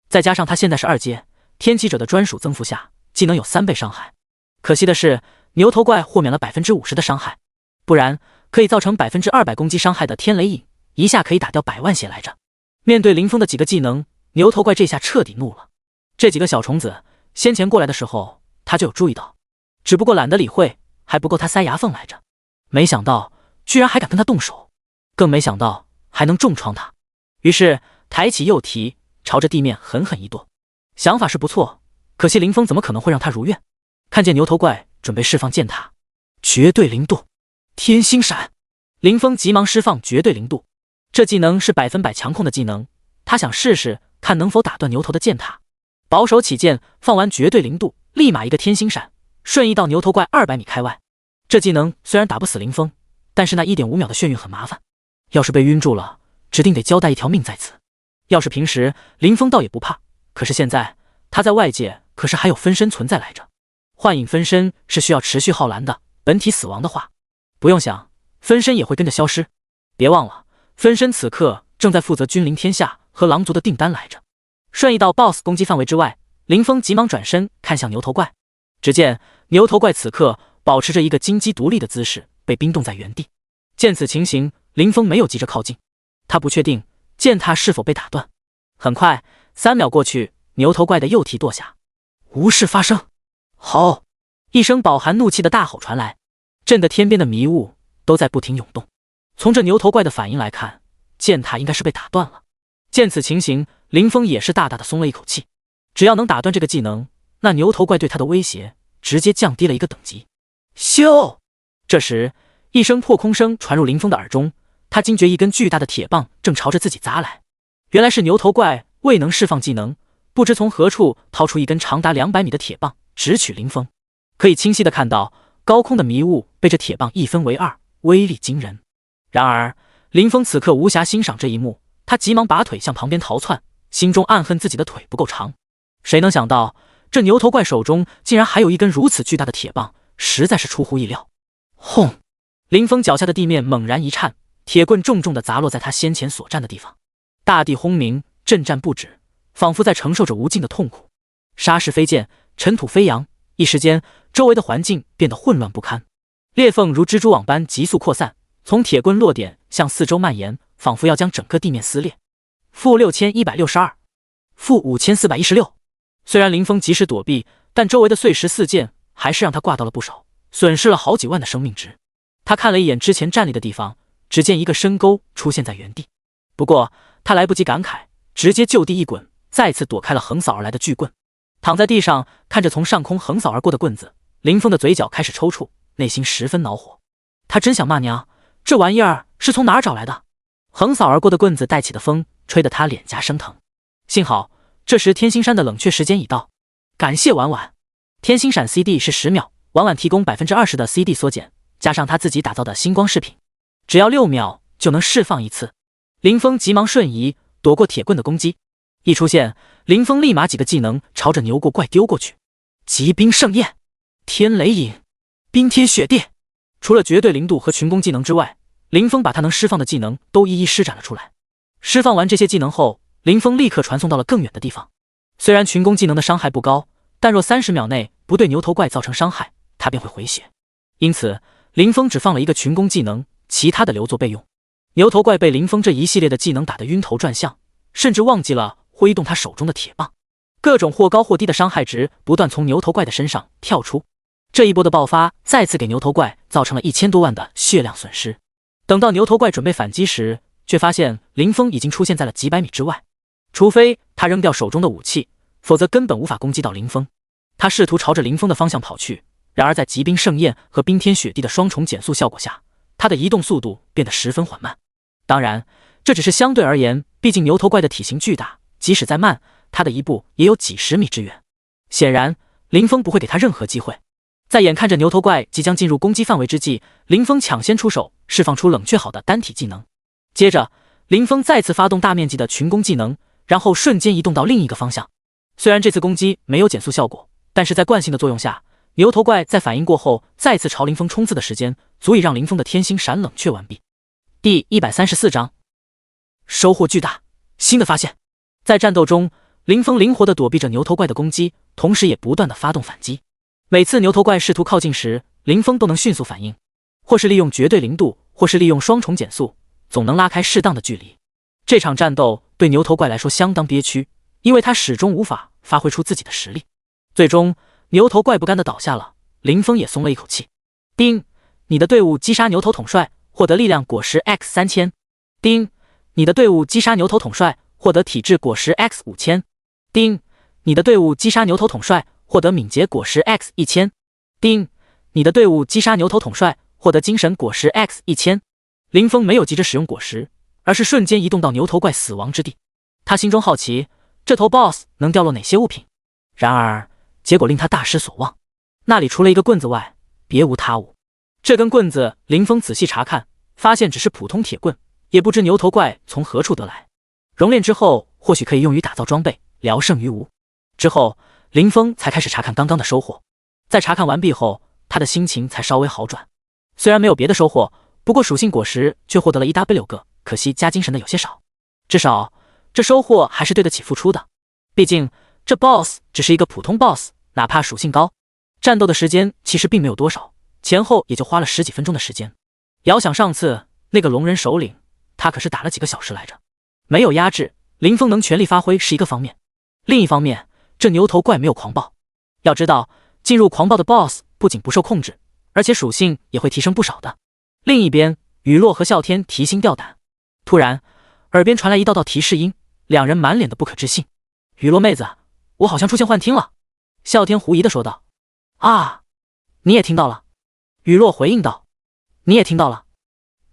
再加上他现在是2阶天启者的专属增幅下，技能有3倍伤害。可惜的是，牛头怪豁免了 50% 的伤害，不然可以造成 200% 攻击伤害的天雷影，一下可以打掉100万血来着。面对林峰的几个技能，牛头怪这下彻底怒了。这几个小虫子先前过来的时候他就有注意到，只不过懒得理会，还不够他塞牙缝来着。没想到居然还敢跟他动手，更没想到还能重创他。于是抬起右蹄，朝着地面狠狠一跺。想法是不错，可惜林峰怎么可能会让他如愿？看见牛头怪准备释放剑塔，绝对零度天星闪，林峰急忙释放绝对零度。这技能是100%强控的技能，他想试试看能否打断牛头的剑塔。保守起见，放完绝对零度，立马一个天星闪，瞬移到牛头怪200米开外。这技能虽然打不死林峰，但是那 1.5 秒的眩晕很麻烦，要是被晕住了，指定得交代一条命在此。要是平时，林峰倒也不怕，可是现在他在外界可是还有分身存在来着。幻影分身是需要持续耗蓝的，本体死亡的话，不用想，分身也会跟着消失。别忘了，分身此刻正在负责君临天下和狼族的订单来着。瞬移到 BOSS 攻击范围之外，林峰急忙转身看向牛头怪。只见牛头怪此刻保持着一个金鸡独立的姿势，被冰冻在原地。见此情形，林峰没有急着靠近，他不确定剑塔是否被打断。很快，3秒过去，牛头怪的右蹄跺下，无事发生。好！一声饱含怒气的大吼传来，震得天边的迷雾都在不停涌动。从这牛头怪的反应来看，剑塔应该是被打断了。见此情形，林峰也是大大的松了一口气。只要能打断这个技能，那牛头怪对他的威胁直接降低了一个等级。咻！这时，一声破空声传入林峰的耳中，他惊觉一根巨大的铁棒正朝着自己砸来。原来是牛头怪未能释放技能，不知从何处掏出一根长达200米的铁棒，直取林峰。可以清晰的看到，高空的迷雾被这铁棒一分为2，威力惊人。然而，林峰此刻无暇欣赏这一幕，他急忙拔腿向旁边逃窜，心中暗恨自己的腿不够长。谁能想到，这牛头怪手中竟然还有一根如此巨大的铁棒，实在是出乎意料。轰！林峰脚下的地面猛然一颤，铁棍重重地砸落在他先前所站的地方，大地轰鸣，震颤不止，仿佛在承受着无尽的痛苦。沙石飞溅，尘土飞扬，一时间，周围的环境变得混乱不堪。裂缝如蜘蛛网般急速扩散，从铁棍落点向四周蔓延，仿佛要将整个地面撕裂。-6162， -5416。虽然林峰及时躲避，但周围的碎石四溅还是让他挂到了不少，损失了好几万的生命值。他看了一眼之前站立的地方，只见一个深沟出现在原地。不过他来不及感慨，直接就地一滚，再次躲开了横扫而来的巨棍。躺在地上看着从上空横扫而过的棍子，林峰的嘴角开始抽搐，内心十分恼火。他真想骂娘，这玩意儿是从哪儿找来的？横扫而过的棍子带起的风吹得他脸颊生疼。幸好这时天星山的冷却时间已到，感谢婉婉。天星闪 CD 是10秒，婉婉提供 20% 的 CD 缩减，加上他自己打造的星光饰品，只要6秒就能释放一次。林峰急忙瞬移，躲过铁棍的攻击。一出现，林峰立马几个技能朝着牛过怪丢过去。疾冰盛宴、天雷影、冰天雪地。除了绝对零度和群攻技能之外，林峰把他能释放的技能都一一施展了出来。释放完这些技能后，林峰立刻传送到了更远的地方。虽然群攻技能的伤害不高，但若30秒内不对牛头怪造成伤害，他便会回血。因此，林峰只放了一个群攻技能，其他的留作备用。牛头怪被林峰这一系列的技能打得晕头转向，甚至忘记了挥动他手中的铁棒。各种或高或低的伤害值不断从牛头怪的身上跳出。这一波的爆发再次给牛头怪造成了1000多万的血量损失。等到牛头怪准备反击时，却发现林峰已经出现在了几百米之外。除非他扔掉手中的武器，否则根本无法攻击到林峰。他试图朝着林峰的方向跑去，然而在极冰盛宴和冰天雪地的双重减速效果下，他的移动速度变得十分缓慢。当然，这只是相对而言，毕竟牛头怪的体型巨大，即使再慢，他的一步也有几十米之远。显然，林峰不会给他任何机会。在眼看着牛头怪即将进入攻击范围之际，林峰抢先出手，释放出冷却好的单体技能。接着，林峰再次发动大面积的群攻技能，然后瞬间移动到另一个方向。虽然这次攻击没有减速效果，但是在惯性的作用下，牛头怪在反应过后再次朝林峰冲刺的时间，足以让林峰的天星闪冷却完毕。第134章，收获巨大，新的发现。在战斗中，林峰灵活地躲避着牛头怪的攻击，同时也不断地发动反击。每次牛头怪试图靠近时，林峰都能迅速反应，或是利用绝对零度，或是利用双重减速，总能拉开适当的距离。这场战斗对牛头怪来说相当憋屈，因为他始终无法发挥出自己的实力。最终，牛头怪不甘地倒下了，林峰也松了一口气。丁，你的队伍击杀牛头统帅，获得力量果实 X3000。丁，你的队伍击杀牛头统帅，获得体质果实 X5000。丁，你的队伍击杀牛头统帅，获得敏捷果实 X1000。丁，你的队伍击杀牛头统帅，获得精神果实 X1000。林峰没有急着使用果实，而是瞬间移动到牛头怪死亡之地。他心中好奇，这头 BOSS 能掉落哪些物品？然而，结果令他大失所望，那里除了一个棍子外，别无他物。这根棍子，林峰仔细查看，发现只是普通铁棍，也不知牛头怪从何处得来。熔炼之后，或许可以用于打造装备，聊胜于无。之后，林峰才开始查看刚刚的收获。在查看完毕后，他的心情才稍微好转。虽然没有别的收获，不过属性果实却获得了1W 个，可惜加精神的有些少。至少，这收获还是对得起付出的。毕竟，这 BOSS 只是一个普通 BOSS， 哪怕属性高，战斗的时间其实并没有多少，前后也就花了10几分钟的时间。遥想上次那个龙人首领，他可是打了几个小时来着。没有压制，林峰能全力发挥是一个方面，另一方面，这牛头怪没有狂暴。要知道，进入狂暴的 BOSS 不仅不受控制，而且属性也会提升不少的。另一边，雨落和啸天提心吊胆。突然，耳边传来一道道提示音，两人满脸的不可置信。雨落妹子，我好像出现幻听了。啸天狐疑的说道。啊，你也听到了？雨落回应道。你也听到了？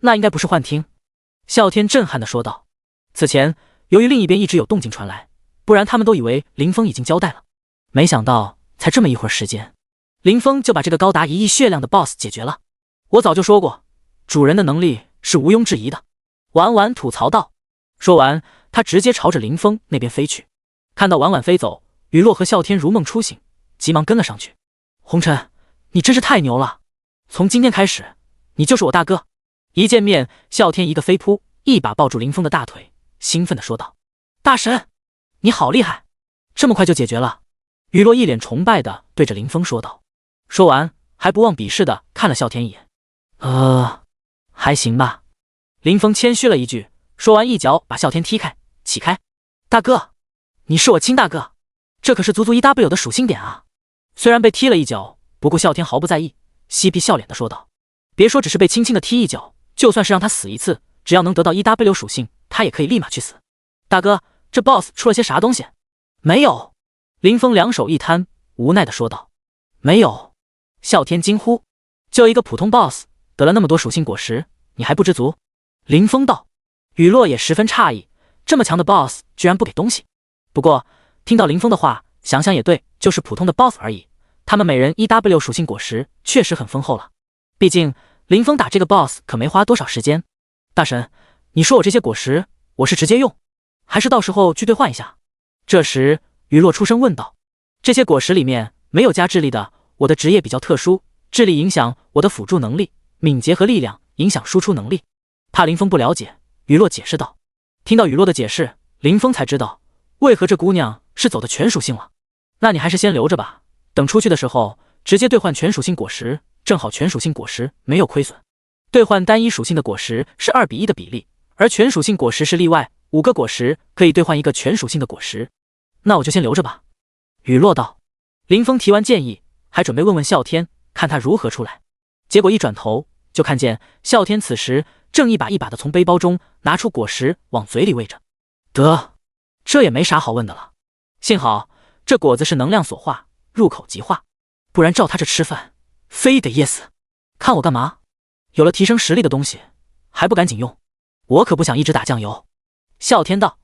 那应该不是幻听。啸天震撼的说道。此前，由于另一边一直有动静传来，不然他们都以为林峰已经交代了。没想到，才这么一会儿时间，林峰就把这个高达1亿血量的 BOSS 解决了。我早就说过，主人的能力是毋庸置疑的。婉婉吐槽道。说完，他直接朝着林峰那边飞去。看到婉婉飞走，雨落和啸天如梦初醒，急忙跟了上去。红尘，你真是太牛了！从今天开始，你就是我大哥。一见面，啸天一个飞扑，一把抱住林峰的大腿，兴奋地说道：“大神，你好厉害，这么快就解决了。”雨落一脸崇拜地对着林峰说道。说完，还不忘鄙视地看了啸天一眼。还行吧。林峰谦虚了一句，说完一脚把啸天踢开，起开。大哥，你是我亲大哥，这可是足足1W 的属性点啊！虽然被踢了一脚，不过啸天毫不在意，嬉皮笑脸地说道：“别说只是被轻轻的踢一脚，就算是让他死一次，只要能得到1W 属性，他也可以立马去死。”大哥，这 BOSS 出了些啥东西？没有。林峰两手一摊，无奈地说道。没有。啸天惊呼：“就一个普通 BOSS， 得了那么多属性果实，你还不知足？”林峰道。雨落也十分诧异，这么强的 BOSS 居然不给东西。不过听到林峰的话，想想也对，就是普通的 BOSS 而已，他们每人1W 属性果实确实很丰厚了。毕竟林峰打这个 BOSS 可没花多少时间。大神，你说我这些果实，我是直接用，还是到时候去兑换一下？这时雨落出声问道。这些果实里面没有加智力的，我的职业比较特殊，智力影响我的辅助能力，敏捷和力量影响输出能力。怕林峰不了解，雨落解释道。听到雨落的解释，林峰才知道为何这姑娘是走的全属性了？那你还是先留着吧，等出去的时候直接兑换全属性果实，正好全属性果实没有亏损。兑换单一属性的果实是2:1的比例，而全属性果实是例外，5个果实可以兑换1个全属性的果实。那我就先留着吧。雨落道。林峰提完建议，还准备问问啸天，看他如何出来。结果一转头，就看见啸天此时正一把一把的从背包中拿出果实往嘴里喂着。得，这也没啥好问的了。幸好这果子是能量所化，入口即化，不然照他这吃饭，非得噎死。看我干嘛？有了提升实力的东西，还不赶紧用？我可不想一直打酱油。啸天道。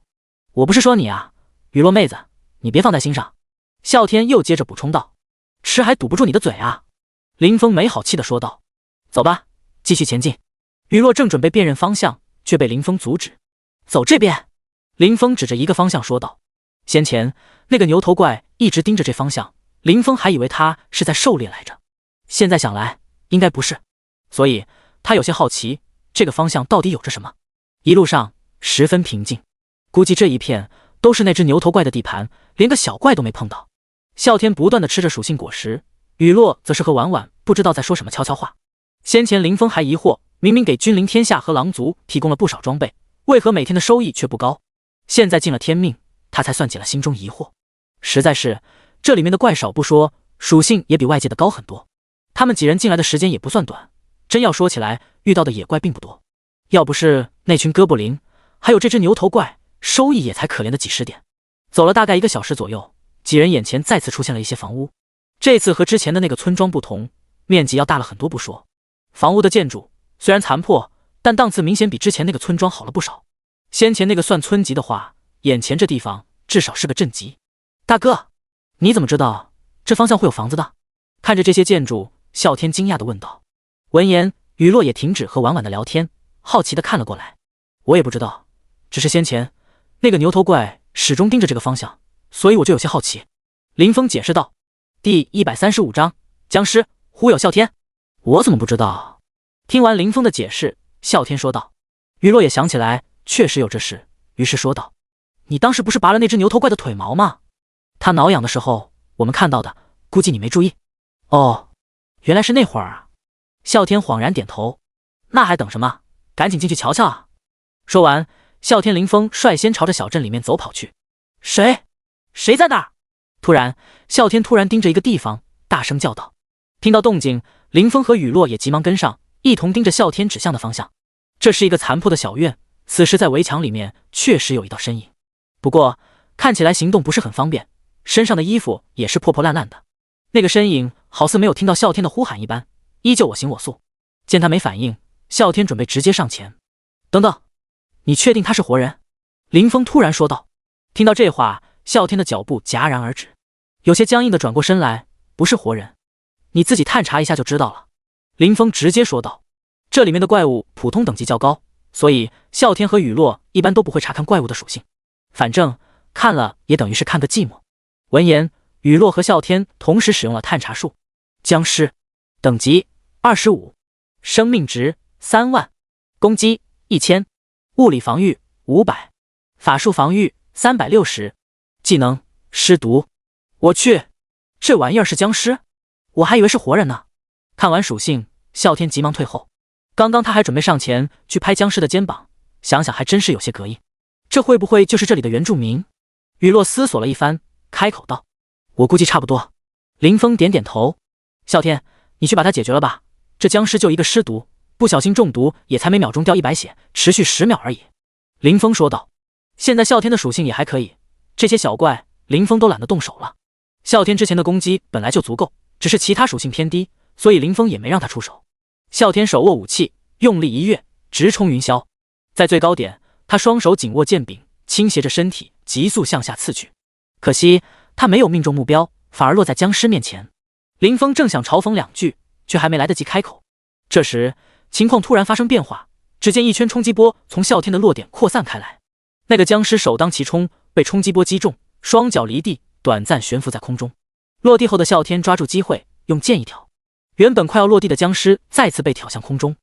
我不是说你啊，雨落妹子，你别放在心上。啸天又接着补充道。吃还堵不住你的嘴啊。林峰没好气地说道。走吧，继续前进。雨落正准备辨认方向，却被林峰阻止。走这边。林峰指着一个方向说道。先前那个牛头怪一直盯着这方向，林峰还以为他是在狩猎来着，现在想来应该不是，所以他有些好奇这个方向到底有着什么。一路上十分平静，估计这一片都是那只牛头怪的地盘，连个小怪都没碰到。啸天不断地吃着属性果实，雨落则是和婉婉不知道在说什么悄悄话。先前林峰还疑惑，明明给君临天下和狼族提供了不少装备，为何每天的收益却不高？现在进了天命，他才算解了心中疑惑。实在是这里面的怪少不说，属性也比外界的高很多。他们几人进来的时间也不算短，真要说起来，遇到的野怪并不多。要不是那群哥布林，还有这只牛头怪，收益也才可怜的几十点。走了大概1个小时左右，几人眼前再次出现了一些房屋。这次和之前的那个村庄不同，面积要大了很多不说，房屋的建筑虽然残破，但档次明显比之前那个村庄好了不少。先前那个算村级的话，眼前这地方至少是个镇级。大哥，你怎么知道这方向会有房子的？看着这些建筑，啸天惊讶地问道。闻言，雨落也停止和婉婉的聊天，好奇地看了过来。我也不知道，只是先前那个牛头怪始终盯着这个方向，所以我就有些好奇。林峰解释道。第135章僵尸忽悠啸天。我怎么不知道？听完林峰的解释，啸天说道。雨落也想起来确实有这事，于是说道。你当时不是拔了那只牛头怪的腿毛吗？他挠痒的时候我们看到的，估计你没注意。哦，原来是那会儿啊。啸天恍然点头。那还等什么？赶紧进去瞧瞧啊。说完，啸天林峰率先朝着小镇里面走跑去。谁在那儿？突然，啸天突然盯着一个地方，大声叫道。听到动静，林峰和雨落也急忙跟上，一同盯着啸天指向的方向。这是一个残破的小院，此时在围墙里面确实有一道身影，不过看起来行动不是很方便，身上的衣服也是破破烂烂的。那个身影好似没有听到啸天的呼喊一般，依旧我行我素。见他没反应，啸天准备直接上前。等等，你确定他是活人？林峰突然说道。听到这话，啸天的脚步戛然而止，有些僵硬的转过身来。不是活人，你自己探查一下就知道了。林峰直接说道。这里面的怪物普通等级较高，所以啸天和雨落一般都不会查看怪物的属性，反正看了也等于是看个寂寞。闻言，雨落和啸天同时使用了探查术。僵尸等级25，生命值3万，攻击1000，物理防御500，法术防御360，技能尸毒。我去，这玩意儿是僵尸？我还以为是活人呢。看完属性，啸天急忙退后。刚刚他还准备上前去拍僵尸的肩膀，想想还真是有些膈应。这会不会就是这里的原住民？雨落思索了一番，开口道。我估计差不多。林峰点点头。啸天，你去把它解决了吧，这僵尸就一个尸毒，不小心中毒也才每秒钟掉100血，持续10秒而已。林峰说道。现在啸天的属性也还可以，这些小怪林峰都懒得动手了。啸天之前的攻击本来就足够，只是其他属性偏低，所以林峰也没让他出手。啸天手握武器，用力一跃，直冲云霄。在最高点，他双手紧握剑柄，倾斜着身体，急速向下刺去。可惜他没有命中目标，反而落在僵尸面前。林峰正想嘲讽2句，却还没来得及开口。这时情况突然发生变化，只见一圈冲击波从啸天的落点扩散开来。那个僵尸首当其冲，被冲击波击中，双脚离地，短暂悬浮在空中。落地后的啸天抓住机会，用剑一挑，原本快要落地的僵尸再次被挑向空中。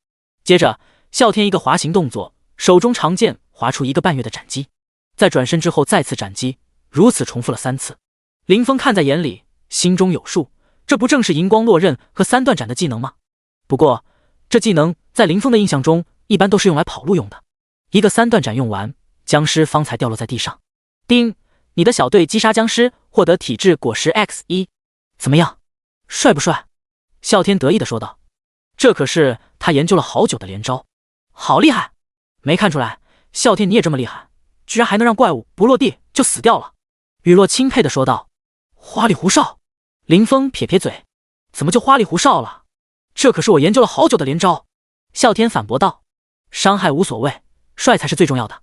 接着啸天一个滑行动作，手中长剑划出1个半月的斩击，在转身之后再次斩击，如此重复了3次。林峰看在眼里，心中有数，这不正是银光落刃和3段斩的技能吗？不过这技能在林峰的印象中一般都是用来跑路用的。一个3段斩用完，僵尸方才掉落在地上。叮，你的小队击杀僵尸，获得体质果实 X1， 怎么样，帅不帅？啸天得意地说道。这可是他研究了好久的连招，好厉害！没看出来，啸天你也这么厉害，居然还能让怪物不落地就死掉了。雨落钦佩地说道。花里胡哨！林峰撇撇嘴，怎么就花里胡哨了？这可是我研究了好久的连招。啸天反驳道。伤害无所谓，帅才是最重要的。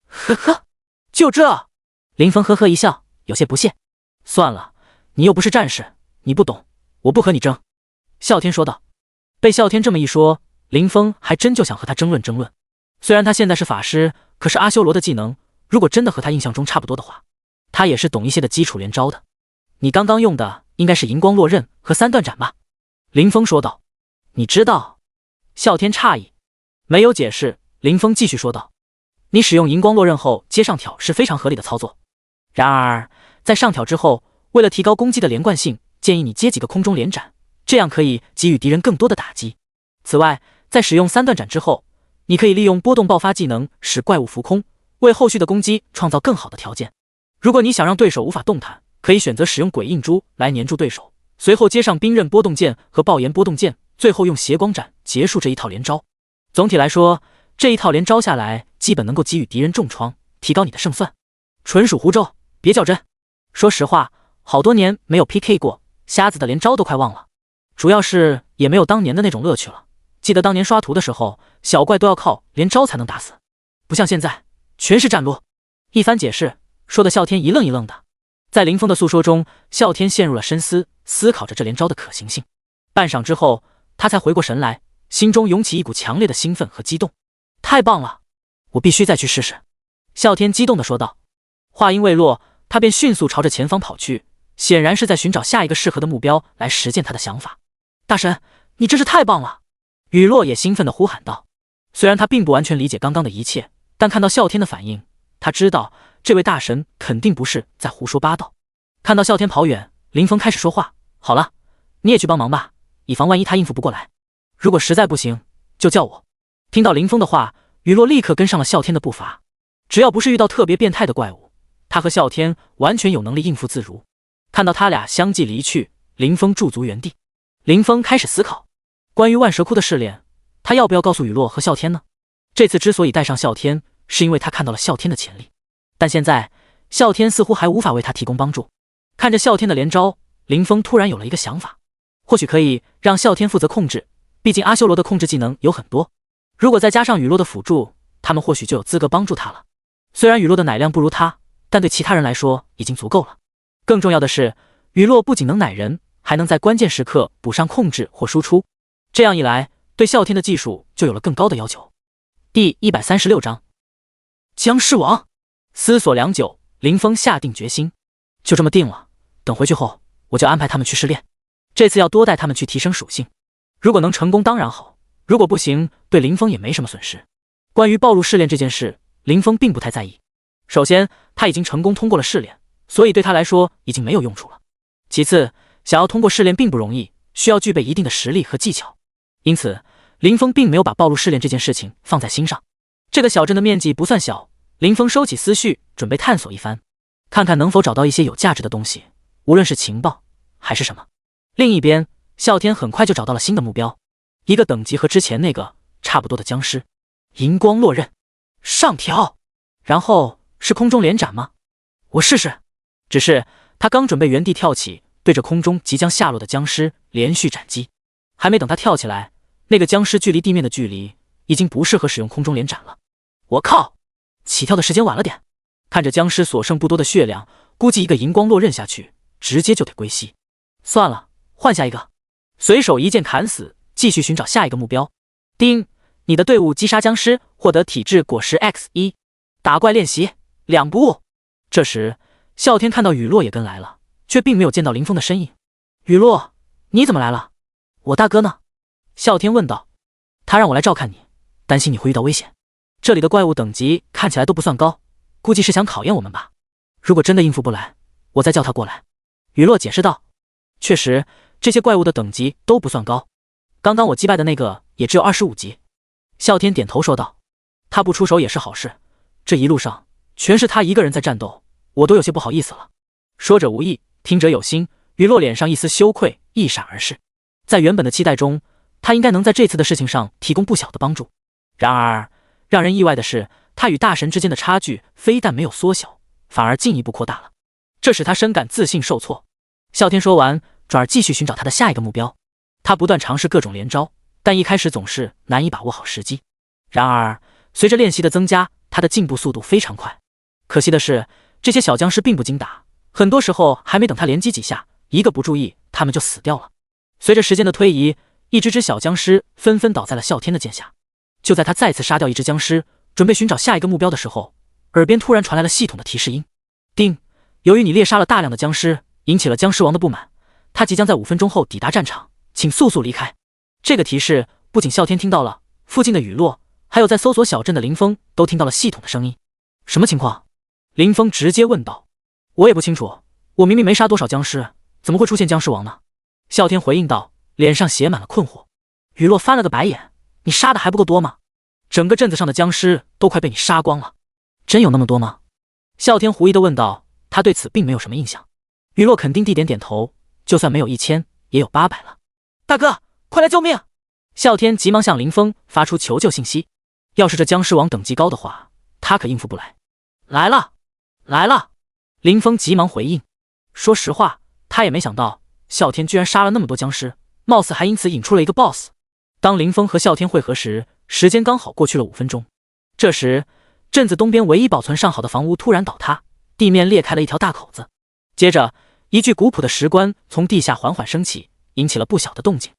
呵呵，就这？林峰呵呵一笑，有些不屑。算了，你又不是战士，你不懂，我不和你争。啸天说道。被啸天这么一说，林峰还真就想和他争论争论。虽然他现在是法师，可是阿修罗的技能如果真的和他印象中差不多的话，他也是懂一些的基础连招的。你刚刚用的应该是银光落刃和3段斩吧？林峰说道。你知道？啸天诧异，没有解释。林峰继续说道。你使用银光落刃后接上挑是非常合理的操作，然而在上挑之后，为了提高攻击的连贯性，建议你接几个空中连斩，这样可以给予敌人更多的打击。此外，在使用3段斩之后，你可以利用波动爆发技能使怪物浮空，为后续的攻击创造更好的条件。如果你想让对手无法动弹，可以选择使用鬼印珠来黏住对手，随后接上冰刃波动剑和爆炎波动剑，最后用邪光斩结束这一套连招。总体来说，这一套连招下来，基本能够给予敌人重创，提高你的胜算。纯属胡诌，别较真。说实话，好多年没有 PK 过，瞎子的连招都快忘了，主要是也没有当年的那种乐趣了。记得当年刷图的时候，小怪都要靠连招才能打死，不像现在全是战路。一番解释，说的啸天一愣一愣的。在林峰的诉说中，啸天陷入了深思，思考着这连招的可行性。半晌之后，他才回过神来，心中涌起一股强烈的兴奋和激动。太棒了，我必须再去试试。啸天激动地说道。话音未落，他便迅速朝着前方跑去，显然是在寻找下一个适合的目标来实践他的想法。大神，你真是太棒了！雨落也兴奋地呼喊道。虽然他并不完全理解刚刚的一切，但看到啸天的反应，他知道这位大神肯定不是在胡说八道。看到啸天跑远，林峰开始说话。好了，你也去帮忙吧，以防万一他应付不过来。如果实在不行，就叫我。听到林峰的话，雨落立刻跟上了啸天的步伐。只要不是遇到特别变态的怪物，他和啸天完全有能力应付自如。看到他俩相继离去，林峰驻足原地。林峰开始思考，关于万蛇窟的试炼，他要不要告诉雨落和啸天呢？这次之所以带上啸天，是因为他看到了啸天的潜力。但现在，啸天似乎还无法为他提供帮助。看着啸天的连招，林峰突然有了一个想法，或许可以让啸天负责控制，毕竟阿修罗的控制技能有很多。如果再加上雨落的辅助，他们或许就有资格帮助他了。虽然雨落的奶量不如他，但对其他人来说已经足够了。更重要的是，雨落不仅能奶人，还能在关键时刻补上控制或输出。这样一来，对啸天的技术就有了更高的要求。第136章，僵尸王。思索良久，林峰下定决心，就这么定了。等回去后，我就安排他们去试炼。这次要多带他们去提升属性。如果能成功当然好，如果不行，对林峰也没什么损失。关于暴露试炼这件事，林峰并不太在意。首先，他已经成功通过了试炼，所以对他来说已经没有用处了。其次，想要通过试炼并不容易，需要具备一定的实力和技巧。因此，林峰并没有把暴露试炼这件事情放在心上。这个小镇的面积不算小，林峰收起思绪，准备探索一番，看看能否找到一些有价值的东西，无论是情报还是什么。另一边，啸天很快就找到了新的目标，一个等级和之前那个差不多的僵尸。银光落刃，上挑，然后是空中连斩吗？我试试。只是他刚准备原地跳起，对着空中即将下落的僵尸连续斩击，还没等他跳起来，那个僵尸距离地面的距离已经不适合使用空中连斩了。我靠，起跳的时间晚了点。看着僵尸所剩不多的血量，估计一个银光落刃下去，直接就得归西。算了，换下一个。随手一剑砍死，继续寻找下一个目标。叮，你的队伍击杀僵尸，获得体质果实 X1。打怪练习2不误。这时，啸天看到雨落也跟来了，却并没有见到林峰的身影。雨落，你怎么来了？我大哥呢？啸天问道。他让我来照看你，担心你会遇到危险。这里的怪物等级看起来都不算高，估计是想考验我们吧。如果真的应付不来，我再叫他过来。雨落解释道。确实，这些怪物的等级都不算高，刚刚我击败的那个也只有25级。啸天点头说道。他不出手也是好事，这一路上全是他一个人在战斗，我都有些不好意思了。说者无意，听者有心，雨落脸上一丝羞愧一闪而逝。在原本的期待中，他应该能在这次的事情上提供不小的帮助。然而，让人意外的是，他与大神之间的差距非但没有缩小，反而进一步扩大了，这使他深感自信受挫。啸天说完，转而继续寻找他的下一个目标。他不断尝试各种连招，但一开始总是难以把握好时机。然而，随着练习的增加，他的进步速度非常快。可惜的是，这些小僵尸并不经打，很多时候还没等他连击几下，一个不注意，他们就死掉了。随着时间的推移，一只只小僵尸纷纷倒在了啸天的剑下。就在他再次杀掉一只僵尸，准备寻找下一个目标的时候，耳边突然传来了系统的提示音：叮，由于你猎杀了大量的僵尸，引起了僵尸王的不满，他即将在5分钟后抵达战场，请速速离开。这个提示不仅啸天听到了，附近的雨落还有在搜索小镇的林峰都听到了系统的声音。什么情况？林峰直接问道。我也不清楚，我明明没杀多少僵尸，怎么会出现僵尸王呢？啸天回应道，脸上写满了困惑。雨落翻了个白眼，你杀的还不够多吗？整个镇子上的僵尸都快被你杀光了，真有那么多吗？啸天狐疑地问道，他对此并没有什么印象。雨落肯定地点点头，就算没有1000，也有800了。大哥，快来救命！啸天急忙向林峰发出求救信息。要是这僵尸王等级高的话，他可应付不来。来了，来了！林峰急忙回应。说实话，他也没想到啸天居然杀了那么多僵尸，貌似还因此引出了一个 BOSS。当林峰和啸天会合时，时间刚好过去了5分钟。这时，镇子东边唯一保存上好的房屋突然倒塌，地面裂开了一条大口子。接着，一具古朴的石棺从地下缓缓升起，引起了不小的动静。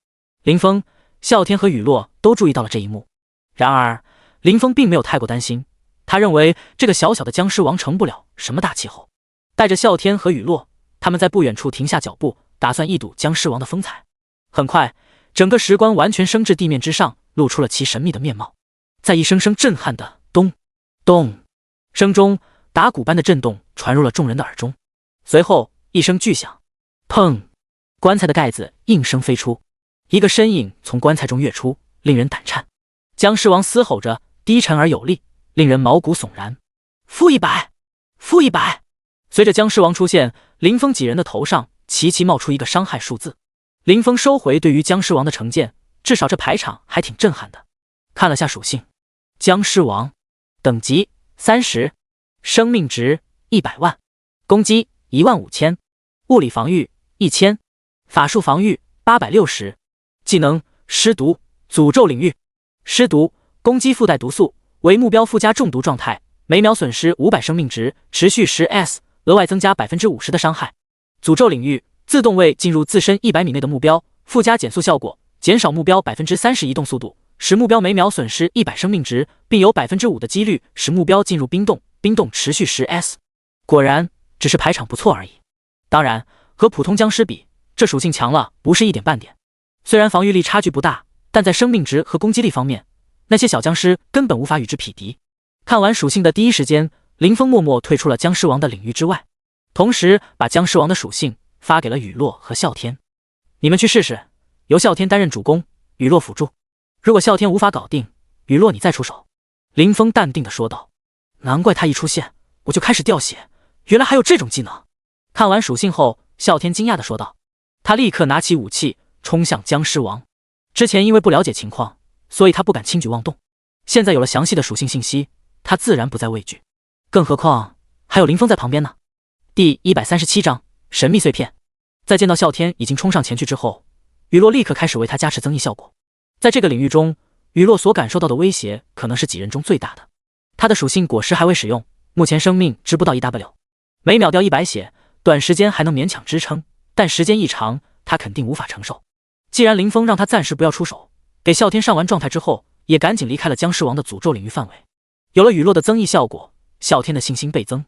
林峰、啸天和雨落都注意到了这一幕。然而，林峰并没有太过担心，他认为这个小小的僵尸王成不了什么大气候。带着啸天和雨落，他们在不远处停下脚步，打算一睹僵尸王的风采。很快，整个石棺完全升至地面之上，露出了其神秘的面貌。在一声声震撼的咚咚声中，打鼓般的震动传入了众人的耳中。随后一声巨响，砰！棺材的盖子应声飞出，一个身影从棺材中跃出，令人胆颤。僵尸王嘶吼着，低沉而有力，令人毛骨悚然。负100，负100！随着僵尸王出现，林峰几人的头上齐齐冒出一个伤害数字。林峰收回对于僵尸王的成见，至少这排场还挺震撼的。看了下属性，僵尸王等级30，生命值100万，攻击15000，物理防御1000，法术防御860，技能尸毒，诅咒领域。尸毒，攻击附带毒素，为目标附加中毒状态，每秒损失500生命值，持续10S，额外增加50%的伤害。诅咒领域，自动为进入自身100米内的目标附加减速效果，减少目标30%移动速度，使目标每秒损失100生命值，并有5%的几率使目标进入冰冻，冰冻持续10S。果然，只是排场不错而已。当然，和普通僵尸比，这属性强了不是一点半点。虽然防御力差距不大，但在生命值和攻击力方面，那些小僵尸根本无法与之匹敌。看完属性的第一时间，林峰默默退出了僵尸王的领域之外，同时把僵尸王的属性发给了雨落和啸天。你们去试试，由啸天担任主攻，雨落辅助。如果啸天无法搞定，雨落你再出手。林峰淡定地说道。难怪他一出现，我就开始掉血，原来还有这种技能。看完属性后，啸天惊讶地说道。他立刻拿起武器冲向僵尸王。之前因为不了解情况，所以他不敢轻举妄动。现在有了详细的属性信息，他自然不再畏惧。更何况还有林峰在旁边呢。第137章神秘碎片。在见到啸天已经冲上前去之后，雨落立刻开始为他加持增益效果。在这个领域中，雨落所感受到的威胁可能是几人中最大的。他的属性果实还未使用，目前生命值不到1W，每秒掉100血，短时间还能勉强支撑，但时间一长，他肯定无法承受。既然林峰让他暂时不要出手，给啸天上完状态之后，也赶紧离开了僵尸王的诅咒领域范围。有了雨落的增益效果，啸天的信心倍增。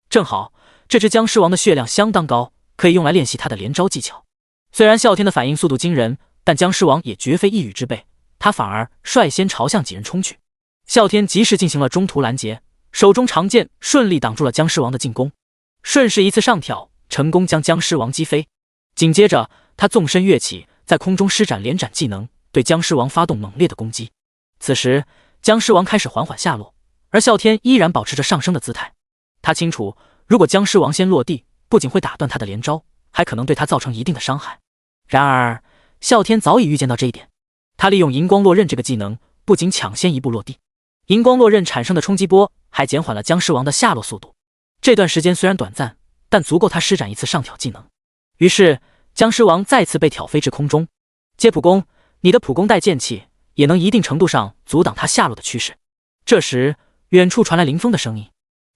正好，这只僵尸王的血量相当高，可以用来练习他的连招技巧。虽然啸天的反应速度惊人，但僵尸王也绝非一羽之辈，他反而率先朝向几人冲去。啸天及时进行了中途拦截，手中长剑顺利挡住了僵尸王的进攻。顺势一次上挑，成功将僵尸王击飞。紧接着，他纵身跃起，在空中施展连斩技能，对僵尸王发动猛烈的攻击。此时，僵尸王开始缓缓下落，而啸天依然保持着上升的姿态。他清楚，如果僵尸王先落地，不仅会打断他的连招，还可能对他造成一定的伤害。然而，啸天早已预见到这一点，他利用银光落刃这个技能，不仅抢先一步落地，银光落刃产生的冲击波还减缓了僵尸王的下落速度。这段时间虽然短暂，但足够他施展一次上挑技能。于是，僵尸王再次被挑飞至空中。接普攻，你的普攻带剑气，也能一定程度上阻挡他下落的趋势。这时，远处传来林峰的声音。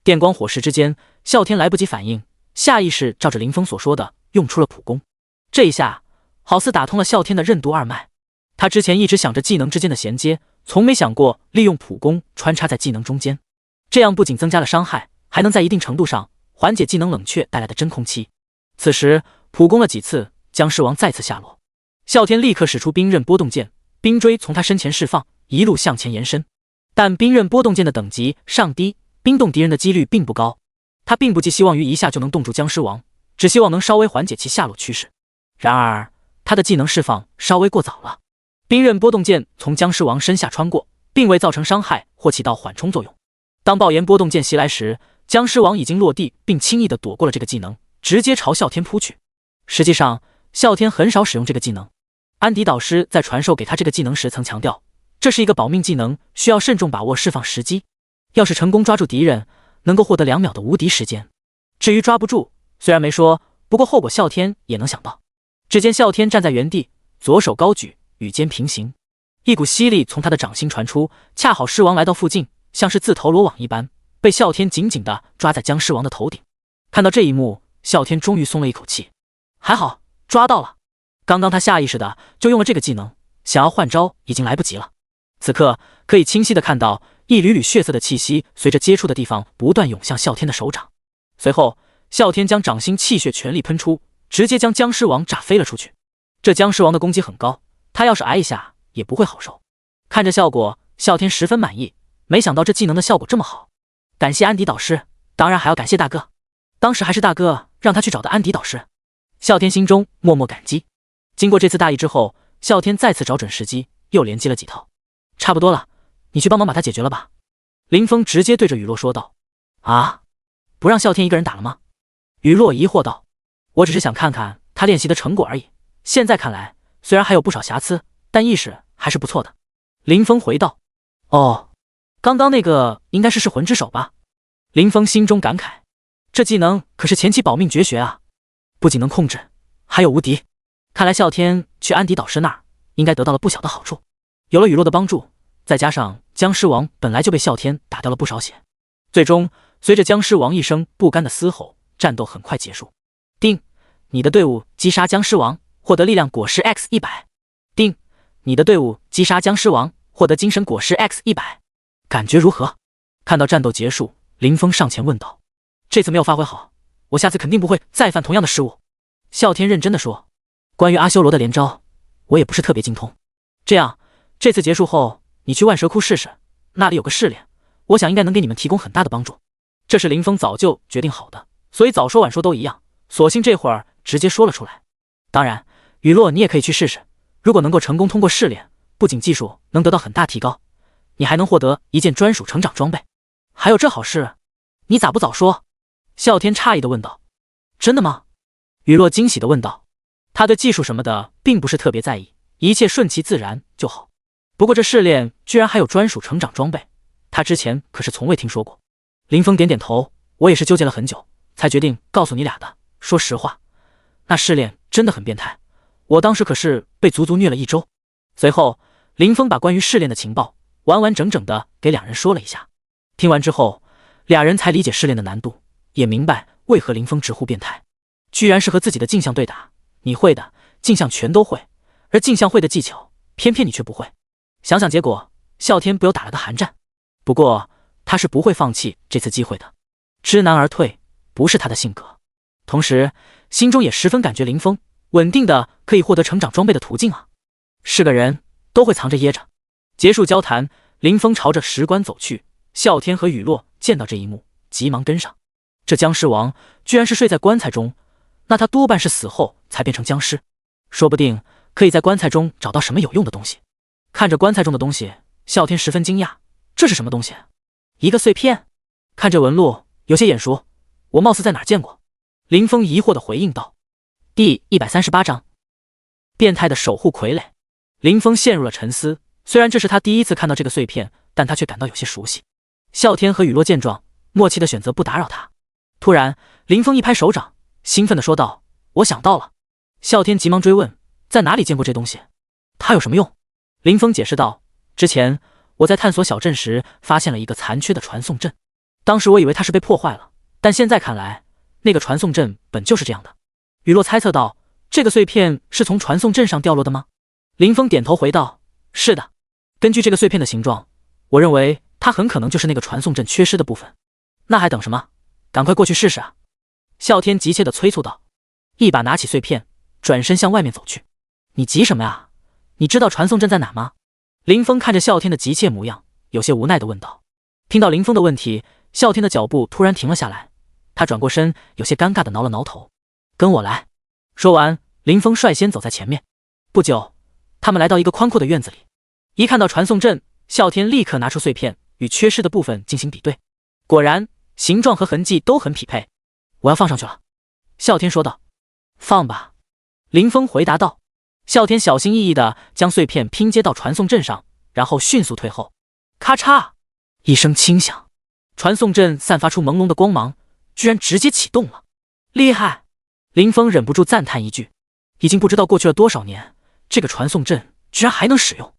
电光火石之间，啸天来不及反应，下意识照着林峰所说的用出了普攻。这一下好似打通了啸天的任督二脉。他之前一直想着技能之间的衔接，从没想过利用普攻穿插在技能中间，这样不仅增加了伤害，还能在一定程度上缓解技能冷却带来的真空期。此时普攻了几次，僵尸王再次下落。啸天立刻使出冰刃波动剑，冰锥从他身前释放，一路向前延伸。但冰刃波动剑的等级尚低，冰冻敌人的几率并不高。他并不寄希望于一下就能冻住僵尸王，只希望能稍微缓解其下落趋势。然而他的技能释放稍微过早了，冰刃波动剑从僵尸王身下穿过，并未造成伤害或起到缓冲作用。当爆炎波动剑袭来时，僵尸王已经落地，并轻易地躲过了这个技能，直接朝啸天扑去。实际上，啸天很少使用这个技能。安迪导师在传授给他这个技能时曾强调，这是一个保命技能，需要慎重把握释放时机。要是成功抓住敌人，能够获得2秒的无敌时间。至于抓不住，虽然没说，不过后果啸天也能想到。只见啸天站在原地，左手高举，与肩平行，一股吸力从他的掌心传出，恰好狮王来到附近，像是自投罗网一般，被啸天紧紧地抓在僵尸王的头顶。看到这一幕，啸天终于松了一口气，还好抓到了。刚刚他下意识的就用了这个技能，想要换招已经来不及了。此刻可以清晰的看到一缕缕血色的气息随着接触的地方不断涌向啸天的手掌。随后啸天将掌心气血全力喷出，直接将僵尸王炸飞了出去。这僵尸王的攻击很高，他要是挨一下也不会好受。看着效果，啸天十分满意，没想到这技能的效果这么好。感谢安迪导师，当然还要感谢大哥，当时还是大哥让他去找的安迪导师。啸天心中默默感激。经过这次大意之后，啸天再次找准时机，又连击了几套。差不多了，你去帮忙把他解决了吧。林峰直接对着雨落说道。啊，不让啸天一个人打了吗？雨落疑惑道。我只是想看看他练习的成果而已，现在看来虽然还有不少瑕疵，但意识还是不错的。林峰回道。哦，刚刚那个应该是魂之手吧？林峰心中感慨，这技能可是前期保命绝学啊，不仅能控制，还有无敌。看来啸天去安迪导师那儿应该得到了不小的好处。有了雨落的帮助，再加上僵尸王本来就被啸天打掉了不少血，最终随着僵尸王一声不甘的嘶吼，战斗很快结束。定，你的队伍击杀僵尸王，获得力量果实 X100。定，你的队伍击杀僵尸王，获得精神果实 X100。感觉如何？看到战斗结束，林峰上前问道。这次没有发挥好，我下次肯定不会再犯同样的失误。啸天认真的说。关于阿修罗的连招，我也不是特别精通。这样，这次结束后，你去万蛇窟试试，那里有个试炼，我想应该能给你们提供很大的帮助。这是林峰早就决定好的，所以早说晚说都一样，索性这会儿直接说了出来。当然，雨落你也可以去试试，如果能够成功通过试炼，不仅技术能得到很大提高，你还能获得一件专属成长装备。还有这好事，你咋不早说？啸天诧异的问道。真的吗？雨落惊喜的问道。他对技术什么的并不是特别在意，一切顺其自然就好。不过这试炼居然还有专属成长装备，他之前可是从未听说过。林峰点点头，我也是纠结了很久，才决定告诉你俩的。说实话，那试炼真的很变态，我当时可是被足足虐了1周。随后，林峰把关于试炼的情报完完整整的给两人说了一下。听完之后，俩人才理解试炼的难度，也明白为何林峰直呼变态，居然是和自己的镜像对打。你会的镜像全都会，而镜像会的技巧偏偏你却不会。想想结果，啸天不由打了个寒战。不过他是不会放弃这次机会的，知难而退不是他的性格。同时心中也十分感觉林峰稳定的可以获得成长装备的途径啊，是个人都会藏着掖着。结束交谈，林峰朝着石棺走去，啸天和雨落见到这一幕急忙跟上。这僵尸王居然是睡在棺材中，那他多半是死后才变成僵尸，说不定可以在棺材中找到什么有用的东西。看着棺材中的东西，啸天十分惊讶，这是什么东西？一个碎片？看这纹路有些眼熟，我貌似在哪儿见过。林峰疑惑地回应道。第138章，变态的守护傀儡。林峰陷入了沉思，虽然这是他第一次看到这个碎片，但他却感到有些熟悉。啸天和雨落见状，默契地选择不打扰他。突然，林峰一拍手掌，兴奋地说道：“我想到了！”啸天急忙追问：“在哪里见过这东西？它有什么用？”林峰解释道：“之前我在探索小镇时，发现了一个残缺的传送阵。当时我以为它是被破坏了，但现在看来，那个传送阵本就是这样的。”雨落猜测道：“这个碎片是从传送阵上掉落的吗？”林峰点头回道：“是的。根据这个碎片的形状，我认为它很可能就是那个传送阵缺失的部分。那还等什么？赶快过去试试啊！”啸天急切地催促道，一把拿起碎片，转身向外面走去。“你急什么呀？你知道传送阵在哪吗？”林峰看着啸天的急切模样，有些无奈地问道。听到林峰的问题，啸天的脚步突然停了下来，他转过身，有些尴尬地挠了挠头。“跟我来。”说完，林峰率先走在前面。不久，他们来到一个宽阔的院子里。一看到传送阵，啸天立刻拿出碎片与缺失的部分进行比对，果然形状和痕迹都很匹配。“我要放上去了。”啸天说道。“放吧。”林峰回答道。啸天小心翼翼地将碎片拼接到传送阵上，然后迅速退后。咔嚓一声轻响，传送阵散发出朦胧的光芒，居然直接启动了。厉害！林峰忍不住赞叹一句。已经不知道过去了多少年，这个传送阵居然还能使用。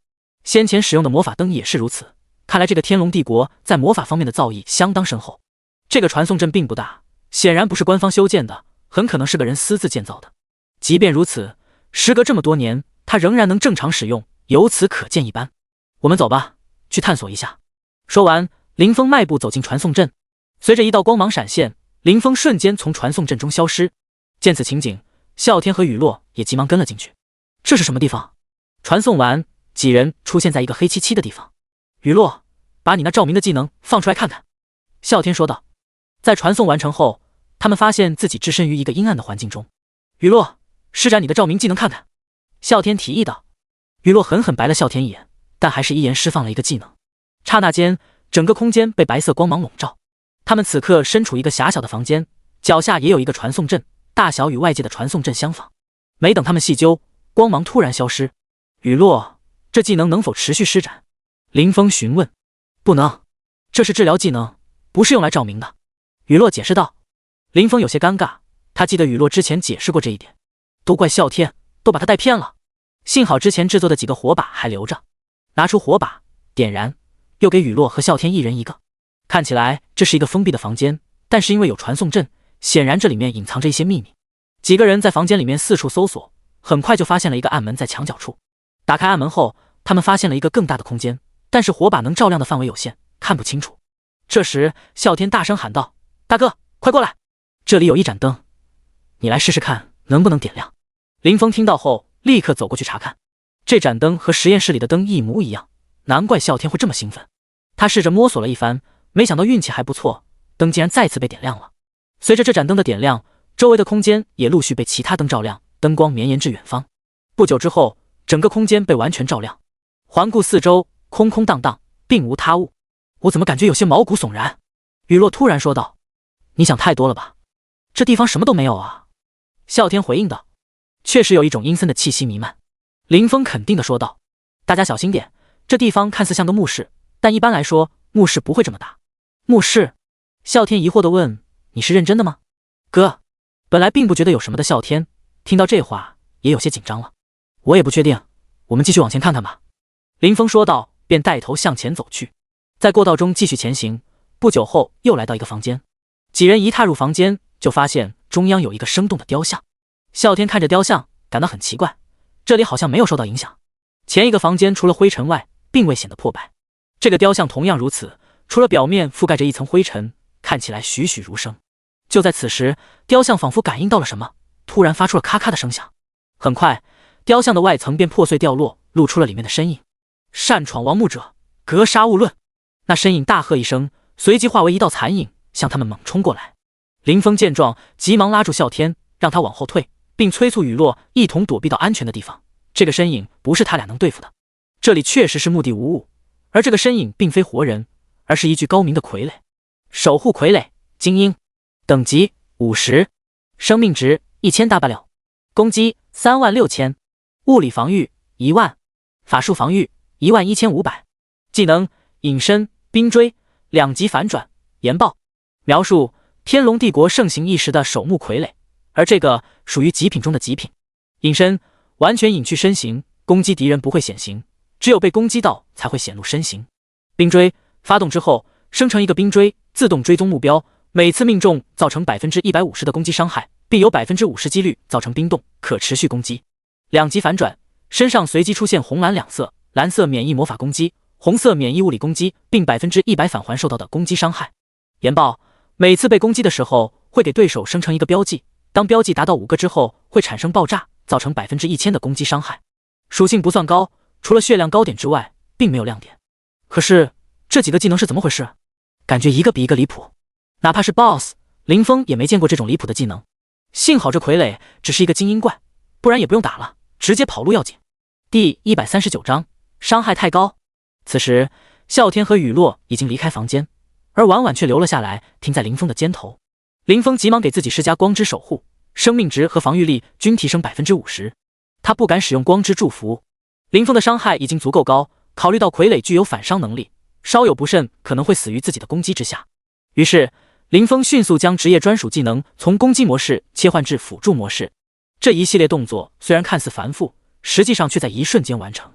先前使用的魔法灯也是如此，看来这个天龙帝国在魔法方面的造诣相当深厚。这个传送阵并不大，显然不是官方修建的，很可能是个人私自建造的。即便如此，时隔这么多年，他仍然能正常使用，由此可见一斑。我们走吧，去探索一下。说完，林峰迈步走进传送阵，随着一道光芒闪现，林峰瞬间从传送阵中消失。见此情景，啸天和雨落也急忙跟了进去。这是什么地方？传送完，几人出现在一个黑漆漆的地方。雨落，把你那照明的技能放出来看看。啸天说道。在传送完成后，他们发现自己置身于一个阴暗的环境中。雨落，施展你的照明技能看看。啸天提议道。雨落狠狠白了啸天一眼，但还是依言释放了一个技能。刹那间，整个空间被白色光芒笼罩。他们此刻身处一个狭小的房间，脚下也有一个传送阵，大小与外界的传送阵相仿。没等他们细究，光芒突然消失。雨落，这技能能否持续施展？林峰询问。不能，这是治疗技能，不是用来照明的。雨落解释道。林峰有些尴尬，他记得雨落之前解释过这一点。都怪啸天，都把他带偏了。幸好之前制作的几个火把还留着，拿出火把点燃，又给雨落和啸天一人一个。看起来这是一个封闭的房间，但是因为有传送阵，显然这里面隐藏着一些秘密。几个人在房间里面四处搜索，很快就发现了一个暗门在墙角处。打开暗门后，他们发现了一个更大的空间，但是火把能照亮的范围有限，看不清楚。这时啸天大声喊道：“大哥，快过来，这里有一盏灯，你来试试看能不能点亮。”林峰听到后立刻走过去查看，这盏灯和实验室里的灯一模一样，难怪啸天会这么兴奋。他试着摸索了一番，没想到运气还不错，灯竟然再次被点亮了。随着这盏灯的点亮，周围的空间也陆续被其他灯照亮，灯光绵延至远方。不久之后，整个空间被完全照亮。环顾四周，空空荡荡，并无他物。我怎么感觉有些毛骨悚然？雨落突然说道。你想太多了吧，这地方什么都没有啊。啸天回应道。确实有一种阴森的气息弥漫。林峰肯定地说道。大家小心点，这地方看似像个墓室，但一般来说墓室不会这么大。墓室？啸天疑惑地问。你是认真的吗？哥，本来并不觉得有什么的啸天听到这话也有些紧张了。我也不确定，我们继续往前看看吧。林峰说道，便带头向前走去。在过道中继续前行，不久后又来到一个房间。几人一踏入房间，就发现中央有一个生动的雕像。啸天看着雕像感到很奇怪，这里好像没有受到影响。前一个房间除了灰尘外，并未显得破败。这个雕像同样如此，除了表面覆盖着一层灰尘，看起来栩栩如生。就在此时，雕像仿佛感应到了什么，突然发出了咔咔的声响。很快，雕像的外层便破碎掉落，露出了里面的身影。擅闯王墓者，格杀勿论！那身影大喝一声，随即化为一道残影，向他们猛冲过来。林峰见状，急忙拉住啸天，让他往后退，并催促雨落一同躲避到安全的地方。这个身影不是他俩能对付的，这里确实是目的无物，而这个身影并非活人，而是一具高明的傀儡。守护傀儡，精英，等级50，生命值1000W，攻击36000，物理防御10000，法术防御11500，技能隐身、冰锥、2级反转、研爆。描述：天龙帝国盛行一时的守墓傀儡，而这个属于极品中的极品。隐身，完全隐去身形，攻击敌人不会显形，只有被攻击到才会显露身形。冰锥，发动之后生成一个冰锥，自动追踪目标，每次命中造成150%的攻击伤害，并有50%几率造成冰冻，可持续攻击。2级反转，身上随机出现红蓝两色，蓝色免疫魔法攻击，红色免疫物理攻击，并100%返还受到的攻击伤害。研爆，每次被攻击的时候会给对手生成一个标记，当标记达到5个之后会产生爆炸，造成1000%的攻击伤害。属性不算高，除了血量高点之外并没有亮点。可是这几个技能是怎么回事？感觉一个比一个离谱，哪怕是 BOSS 林峰也没见过这种离谱的技能。幸好这傀儡只是一个精英怪，不然也不用打了，直接跑路要紧。第139章，伤害太高。此时啸天和雨落已经离开房间，而婉婉却留了下来，停在林峰的肩头。林峰急忙给自己施加光之守护，生命值和防御力均提升50%。他不敢使用光之祝福，林峰的伤害已经足够高，考虑到傀儡具有反伤能力，稍有不慎可能会死于自己的攻击之下。于是林峰迅速将职业专属技能从攻击模式切换至辅助模式。这一系列动作虽然看似繁复，实际上却在一瞬间完成。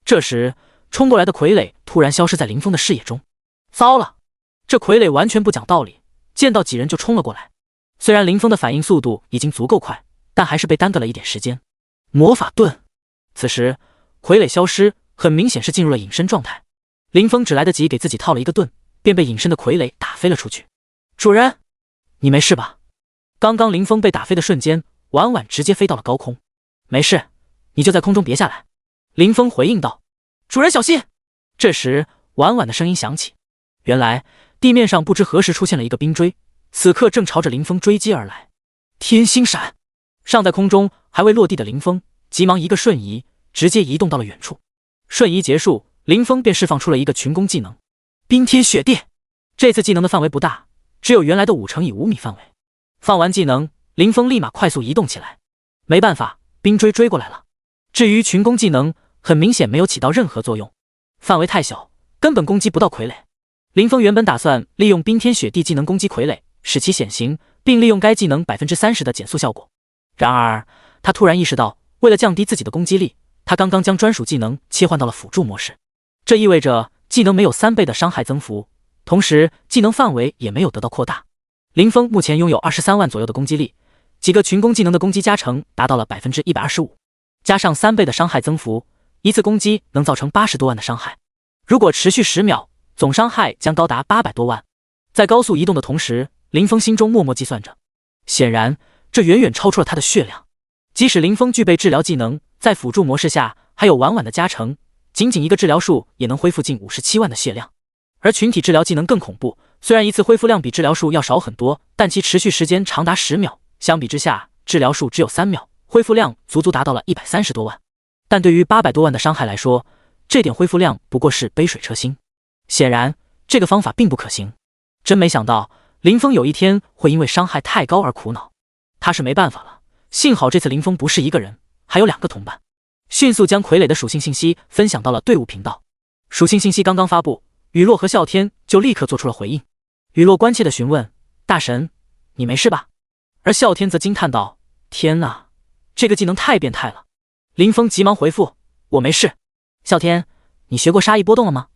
这时冲过来的傀儡突然消失在林峰的视野中。糟了，这傀儡完全不讲道理，见到几人就冲了过来。虽然林峰的反应速度已经足够快，但还是被耽搁了一点时间。魔法盾，此时傀儡消失，很明显是进入了隐身状态。林峰只来得及给自己套了一个盾，便被隐身的傀儡打飞了出去。主人，你没事吧？刚刚林峰被打飞的瞬间，婉婉直接飞到了高空。没事，你就在空中别下来。林峰回应道。主人小心！这时婉婉的声音响起，原来地面上不知何时出现了一个冰锥，此刻正朝着林峰追击而来。天星闪，尚在空中还未落地的林峰急忙一个瞬移，直接移动到了远处。瞬移结束，林峰便释放出了一个群攻技能冰天雪地。这次技能的范围不大，只有原来的5乘以5米范围。放完技能，林峰立马快速移动起来。没办法，冰锥追过来了。至于群攻技能，很明显没有起到任何作用，范围太小，根本攻击不到傀儡。林峰原本打算利用冰天雪地技能攻击傀儡，使其显形，并利用该技能30%的减速效果。然而他突然意识到，为了降低自己的攻击力，他刚刚将专属技能切换到了辅助模式。这意味着技能没有3倍的伤害增幅，同时技能范围也没有得到扩大。林峰目前拥有23万左右的攻击力，几个群攻技能的攻击加成达到了125%，加上3倍的伤害增幅，一次攻击能造成80多万的伤害。如果持续10秒，总伤害将高达800多万。在高速移动的同时，林峰心中默默计算着，显然这远远超出了他的血量。即使林峰具备治疗技能，在辅助模式下还有婉婉的加成，仅仅一个治疗术也能恢复近57万的血量。而群体治疗技能更恐怖，虽然一次恢复量比治疗术要少很多，但其持续时间长达10秒，相比之下治疗术只有3秒，恢复量足足达到了130多万。但对于800多万的伤害来说，这点恢复量不过是杯水车薪。显然这个方法并不可行。真没想到林峰有一天会因为伤害太高而苦恼。他是没办法了，幸好这次林峰不是一个人，还有2个同伴。迅速将傀儡的属性信息分享到了队伍频道。属性信息刚刚发布，雨落和啸天就立刻做出了回应。雨落关切地询问：大神，你没事吧？而啸天则惊叹道：天哪，这个技能太变态了。林峰急忙回复：我没事。啸天，你学过杀意波动了吗？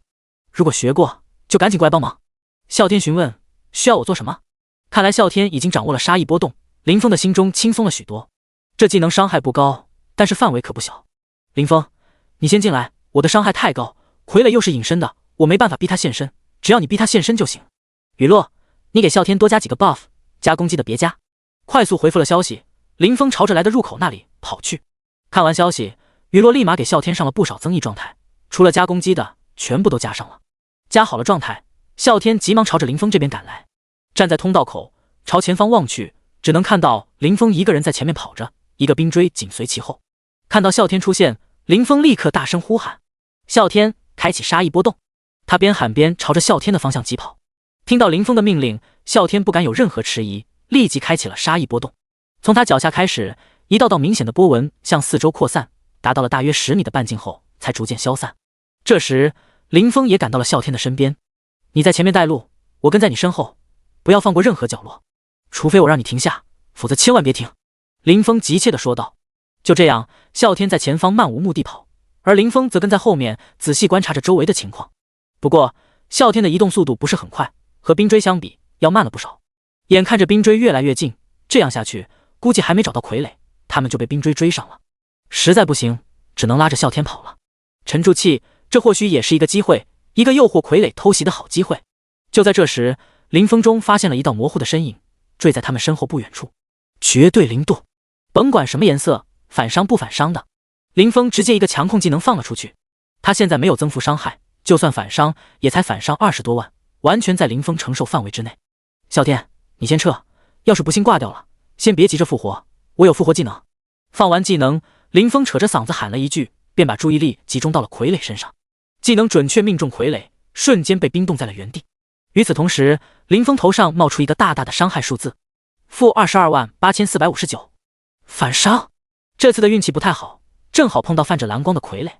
如果学过，就赶紧过来帮忙。啸天询问：需要我做什么？看来啸天已经掌握了杀意波动，林峰的心中轻松了许多。这技能伤害不高，但是范围可不小。林峰，你先进来，我的伤害太高，傀儡又是隐身的，我没办法逼他现身，只要你逼他现身就行。雨落，你给啸天多加几个 buff， 加攻击的别加。快速回复了消息，林峰朝着来的入口那里跑去。看完消息，雨落立马给啸天上了不少增益状态，除了加攻击的，全部都加上了。加好了状态，啸天急忙朝着林峰这边赶来。站在通道口，朝前方望去，只能看到林峰一个人在前面跑着，一个冰锥紧随其后。看到啸天出现，林峰立刻大声呼喊：“啸天，开启杀意波动！”他边喊边朝着啸天的方向疾跑。听到林峰的命令，啸天不敢有任何迟疑，立即开启了杀意波动。从他脚下开始，一道道明显的波纹向四周扩散，达到了大约10米的半径后，才逐渐消散。这时，林峰也赶到了啸天的身边。“你在前面带路，我跟在你身后，不要放过任何角落，除非我让你停下，否则千万别停。”林峰急切地说道。就这样，啸天在前方漫无目的跑，而林峰则跟在后面仔细观察着周围的情况。不过，啸天的移动速度不是很快，和冰锥相比要慢了不少。眼看着冰锥越来越近，这样下去，估计还没找到傀儡，他们就被冰锥追上了。实在不行，只能拉着啸天跑了。沉住气，这或许也是一个机会，一个诱惑傀儡偷袭的好机会。就在这时，林峰中发现了一道模糊的身影，坠在他们身后不远处。绝对零度，甭管什么颜色，反伤不反伤的。林峰直接一个强控技能放了出去。他现在没有增幅伤害，就算反伤也才反伤20多万，完全在林峰承受范围之内。啸天，你先撤，要是不幸挂掉了，先别急着复活，我有复活技能。放完技能，林峰扯着嗓子喊了一句，便把注意力集中到了傀儡身上。技能准确命中傀儡，瞬间被冰冻在了原地。与此同时，林峰头上冒出一个大大的伤害数字，-228459。反伤，这次的运气不太好，正好碰到泛着蓝光的傀儡。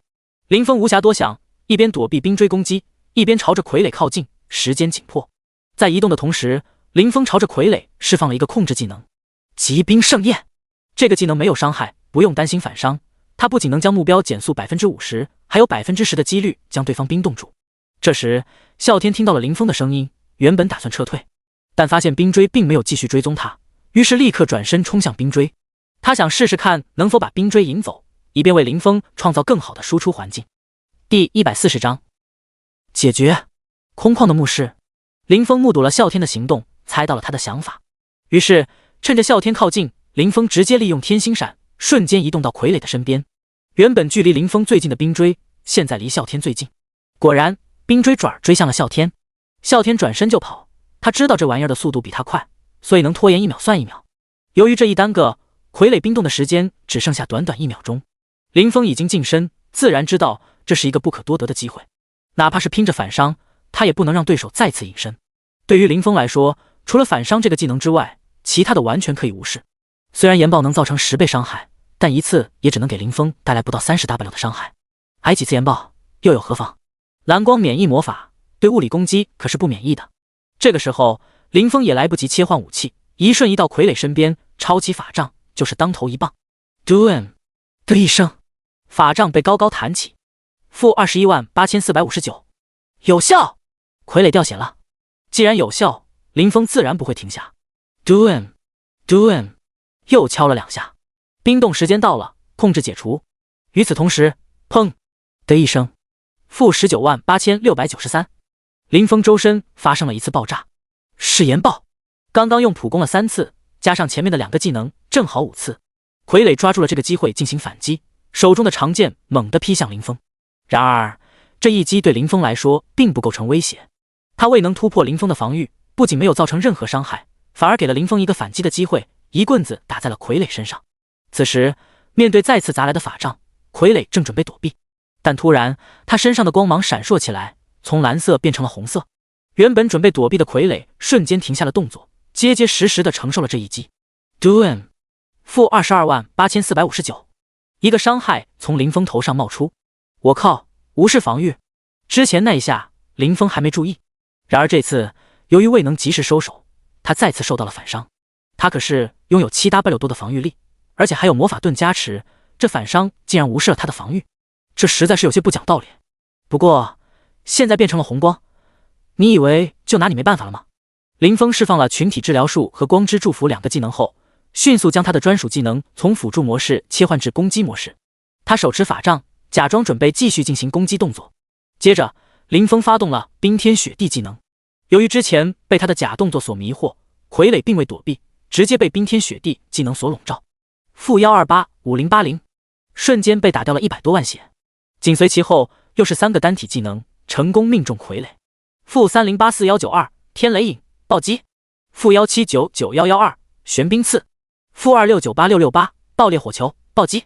林峰无暇多想，一边躲避冰锥攻击，一边朝着傀儡靠近。时间紧迫，在移动的同时，林峰朝着傀儡释放了一个控制技能——疾冰盛宴。这个技能没有伤害，不用担心反伤。它不仅能将目标减速 50%， 还有 10% 的几率将对方冰冻住。这时，啸天听到了林峰的声音，原本打算撤退，但发现冰锥并没有继续追踪他，于是立刻转身冲向冰锥。他想试试看能否把冰锥引走，以便为林峰创造更好的输出环境。第140章解决。空旷的墓室，林峰目睹了啸天的行动，猜到了他的想法，于是趁着啸天靠近，林峰直接利用天星闪，瞬间移动到傀儡的身边。原本距离林峰最近的冰锥，现在离啸天最近。果然，冰锥爪追向了啸天。啸天转身就跑，他知道这玩意儿的速度比他快，所以能拖延1秒算1秒。由于这一耽搁，傀儡冰冻的时间只剩下短短1秒钟。林峰已经近身，自然知道这是一个不可多得的机会，哪怕是拼着反伤，他也不能让对手再次隐身。对于林峰来说，除了反伤这个技能之外，其他的完全可以无视。虽然岩爆能造成10倍伤害，但一次也只能给林峰带来不到30W 的伤害，挨几次岩爆又有何妨？蓝光免疫魔法对物理攻击可是不免疫的。这个时候，林峰也来不及切换武器，一瞬移到傀儡身边，抄起法杖就是当头一棒。DOOM 的一声，法杖被高高弹起，-218459，有效！傀儡掉血了。既然有效，林峰自然不会停下。DOOM 又敲了2下，冰冻时间到了，控制解除。与此同时，砰的一声，-198693，林峰周身发生了一次爆炸。是岩爆，刚刚用普攻了3次，加上前面的2个技能，正好5次。傀儡抓住了这个机会进行反击，手中的长剑猛地劈向林峰。然而，这一击对林峰来说并不构成威胁，他未能突破林峰的防御，不仅没有造成任何伤害，反而给了林峰一个反击的机会，一棍子打在了傀儡身上。此时，面对再次砸来的法杖，傀儡正准备躲避，但突然他身上的光芒闪烁起来，从蓝色变成了红色。原本准备躲避的傀儡瞬间停下了动作，结结实实地承受了这一击。DOOM -228459，一个伤害从林峰头上冒出。我靠，无视防御！之前那一下林峰还没注意，然而这次由于未能及时收手，他再次受到了反伤。他可是拥有7W 多的防御力，而且还有魔法盾加持，这反伤竟然无视了他的防御，这实在是有些不讲道理。不过现在变成了红光，你以为就拿你没办法了吗？林峰释放了群体治疗术和光之祝福2个技能后，迅速将他的专属技能从辅助模式切换至攻击模式。他手持法杖，假装准备继续进行攻击动作。接着，林峰发动了冰天雪地技能。由于之前被他的假动作所迷惑，傀儡并未躲避，直接被冰天雪地技能所笼罩。-1285080，瞬间被打掉了100多万血。紧随其后又是3个单体技能，成功命中傀儡。-30849192天雷影暴击 -1799112玄冰刺-26986668爆裂火球暴击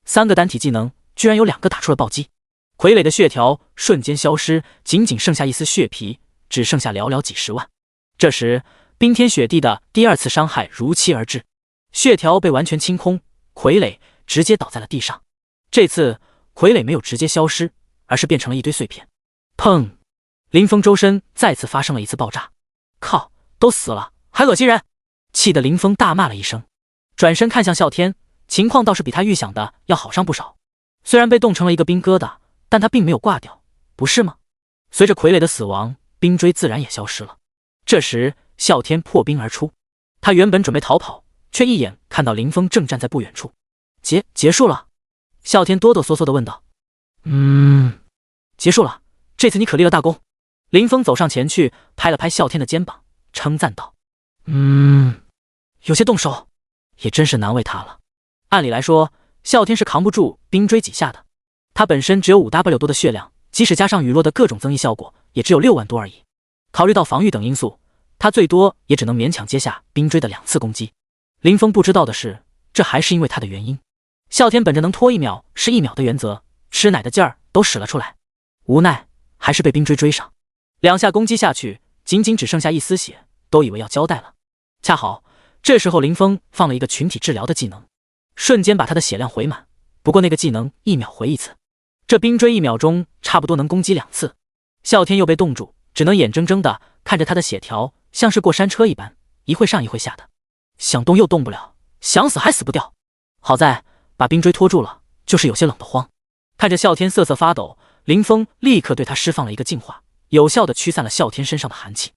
，3个单体技能居然有2个打出了暴击。傀儡的血条瞬间消失，仅剩下一丝血皮，只剩下寥寥几十万。这时，冰天雪地的第2次伤害如期而至，血条被完全清空，傀儡直接倒在了地上。这次傀儡没有直接消失，而是变成了一堆碎片。砰！林峰周身再次发生了一次爆炸。靠，都死了还恶心人！气得林峰大骂了一声，转身看向啸天，情况倒是比他预想的要好上不少。虽然被冻成了一个冰疙瘩，但他并没有挂掉，不是吗？随着傀儡的死亡，冰锥自然也消失了。这时啸天破冰而出，他原本准备逃跑，却一眼看到林峰正站在不远处。结束了？啸天哆哆嗦嗦地问道。结束了，这次你可立了大功。林峰走上前去，拍了拍啸天的肩膀，称赞道：有些动手，也真是难为他了。按理来说，啸天是扛不住冰锥几下的，他本身只有 5W 多的血量，即使加上雨落的各种增益效果，也只有6万多而已。考虑到防御等因素，他最多也只能勉强接下冰锥的2次攻击。林峰不知道的是，这还是因为他的原因。啸天本着能拖1秒是1秒的原则，吃奶的劲儿都使了出来，无奈还是被冰锥追上。2下攻击下去，仅只剩下一丝血，都以为要交代了。恰好这时候林峰放了一个群体治疗的技能，瞬间把他的血量回满。不过那个技能1秒回1次，这冰锥1秒钟差不多能攻击2次。啸天又被冻住，只能眼睁睁的看着他的血条像是过山车一般，一会上一会下的，想动又动不了，想死还死不掉。好在把冰锥拖住了，就是有些冷得慌。看着啸天瑟瑟发抖，林峰立刻对他释放了一个净化，有效的驱散了啸天身上的寒气。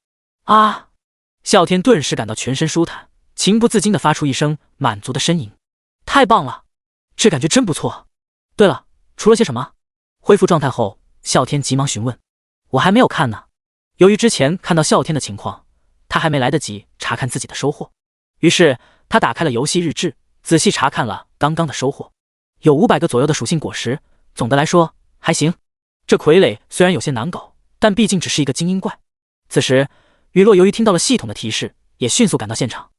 啊！啸天顿时感到全身舒坦，情不自禁地发出一声满足的呻吟。太棒了，这感觉真不错。对了，除了些什么？恢复状态后，啸天急忙询问。我还没有看呢。由于之前看到啸天的情况，他还没来得及查看自己的收获，于是他打开了游戏日志，仔细查看了刚刚的收获，有500个左右的属性果实，总的来说还行。这傀儡虽然有些难搞，但毕竟只是一个精英怪。此时雨落由于听到了系统的提示，也迅速赶到现场。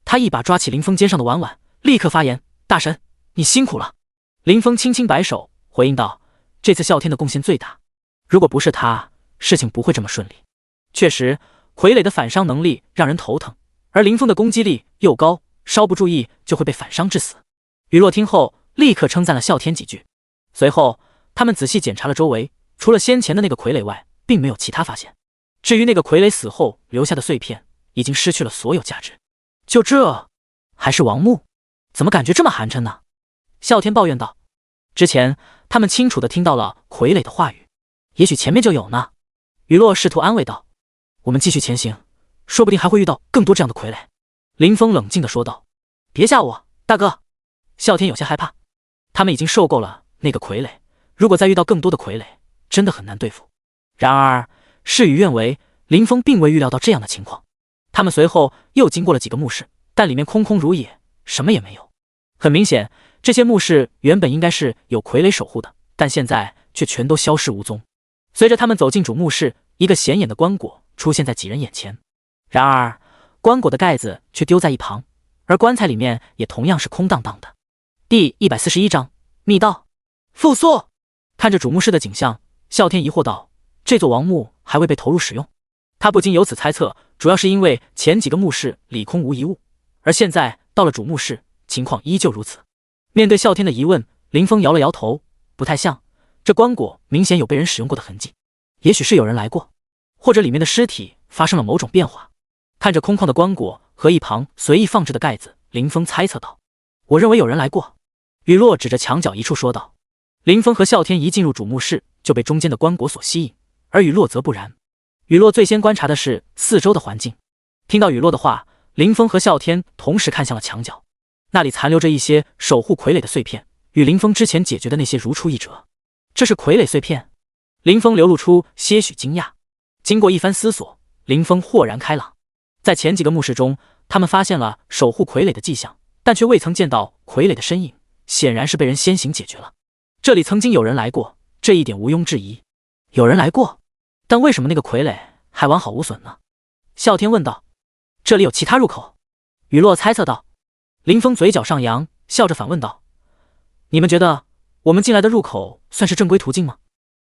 他一把抓起林峰肩上的婉婉，立刻发言：大神，你辛苦了。林峰轻轻摆手回应道：这次啸天的贡献最大，如果不是他，事情不会这么顺利。确实，傀儡的反伤能力让人头疼，而林峰的攻击力又高，稍不注意就会被反伤致死。雨落听后立刻称赞了啸天几句，随后他们仔细检查了周围，除了先前的那个傀儡外，并没有其他发现。至于那个傀儡死后留下的碎片，已经失去了所有价值。就这，还是王墓？怎么感觉这么寒碜呢？啸天抱怨道。之前他们清楚地听到了傀儡的话语，也许前面就有呢。雨落试图安慰道。我们继续前行，说不定还会遇到更多这样的傀儡。林峰冷静地说道。别吓我，大哥。啸天有些害怕，他们已经受够了那个傀儡，如果再遇到更多的傀儡，真的很难对付。然而事与愿违，林峰并未预料到这样的情况。他们随后又经过了几个墓室，但里面空空如也，什么也没有。很明显，这些墓室原本应该是有傀儡守护的，但现在却全都消失无踪。随着他们走进主墓室，一个显眼的棺椁出现在几人眼前，然而棺椁的盖子却丢在一旁，而棺材里面也同样是空荡荡的。第141章密道复苏。看着主墓室的景象，啸天疑惑道：这座王墓还未被投入使用？他不禁由此猜测，主要是因为前几个墓室里空无一物，而现在到了主墓室，情况依旧如此。面对啸天的疑问，林峰摇了摇头，不太像，这棺椁明显有被人使用过的痕迹，也许是有人来过，或者里面的尸体发生了某种变化。看着空旷的棺椁和一旁随意放置的盖子，林峰猜测道：我认为有人来过。雨落指着墙角一处说道。林峰和啸天一进入主墓室，就被中间的棺椁所吸引，而雨落则不然。雨落最先观察的是四周的环境。听到雨落的话，林峰和啸天同时看向了墙角，那里残留着一些守护傀儡的碎片，与林峰之前解决的那些如出一辙。这是傀儡碎片？林峰流露出些许惊讶。经过一番思索，林峰豁然开朗。在前几个墓室中，他们发现了守护傀儡的迹象，但却未曾见到傀儡的身影，显然是被人先行解决了。这里曾经有人来过，这一点毋庸置疑。有人来过，但为什么那个傀儡还完好无损呢？啸天问道。这里有其他入口。雨落猜测道。林峰嘴角上扬，笑着反问道：你们觉得我们进来的入口算是正规途径吗？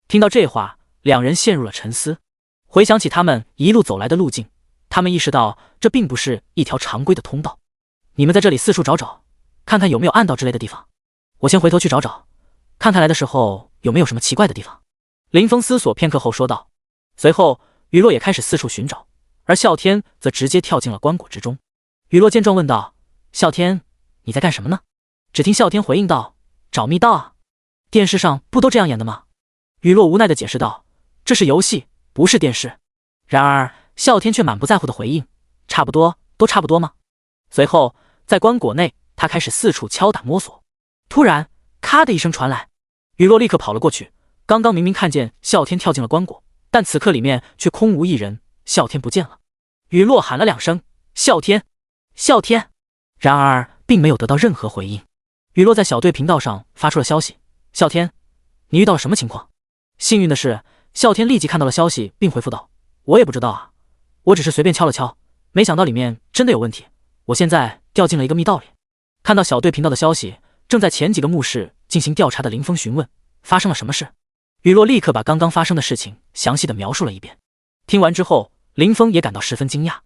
听到这话，两人陷入了沉思。回想起他们一路走来的路径，他们意识到这并不是一条常规的通道。你们在这里四处找找，看看有没有暗道之类的地方。我先回头去找找，看他来的时候有没有什么奇怪的地方。林峰思索片刻后说道。随后雨落也开始四处寻找，而啸天则直接跳进了棺椁之中。雨落见状问道：啸天，你在干什么呢？只听啸天回应道：找密道啊，电视上不都这样演的吗？雨落无奈地解释道：这是游戏，不是电视。然而啸天却满不在乎地回应：差不多，都差不多吗？随后在棺椁内，他开始四处敲打摸索。突然咔的一声传来，雨落立刻跑了过去。刚刚明明看见啸天跳进了棺椁，但此刻里面却空无一人，啸天不见了。雨落喊了2声：啸天，啸天，然而并没有得到任何回应。雨落在小队频道上发出了消息：啸天，你遇到了什么情况？幸运的是，啸天立即看到了消息，并回复道：我也不知道啊，我只是随便敲了敲，没想到里面真的有问题，我现在掉进了一个密道里。看到小队频道的消息，正在前几个墓室进行调查的林峰询问发生了什么事。雨落立刻把刚刚发生的事情详细的描述了一遍。听完之后，林峰也感到十分惊讶，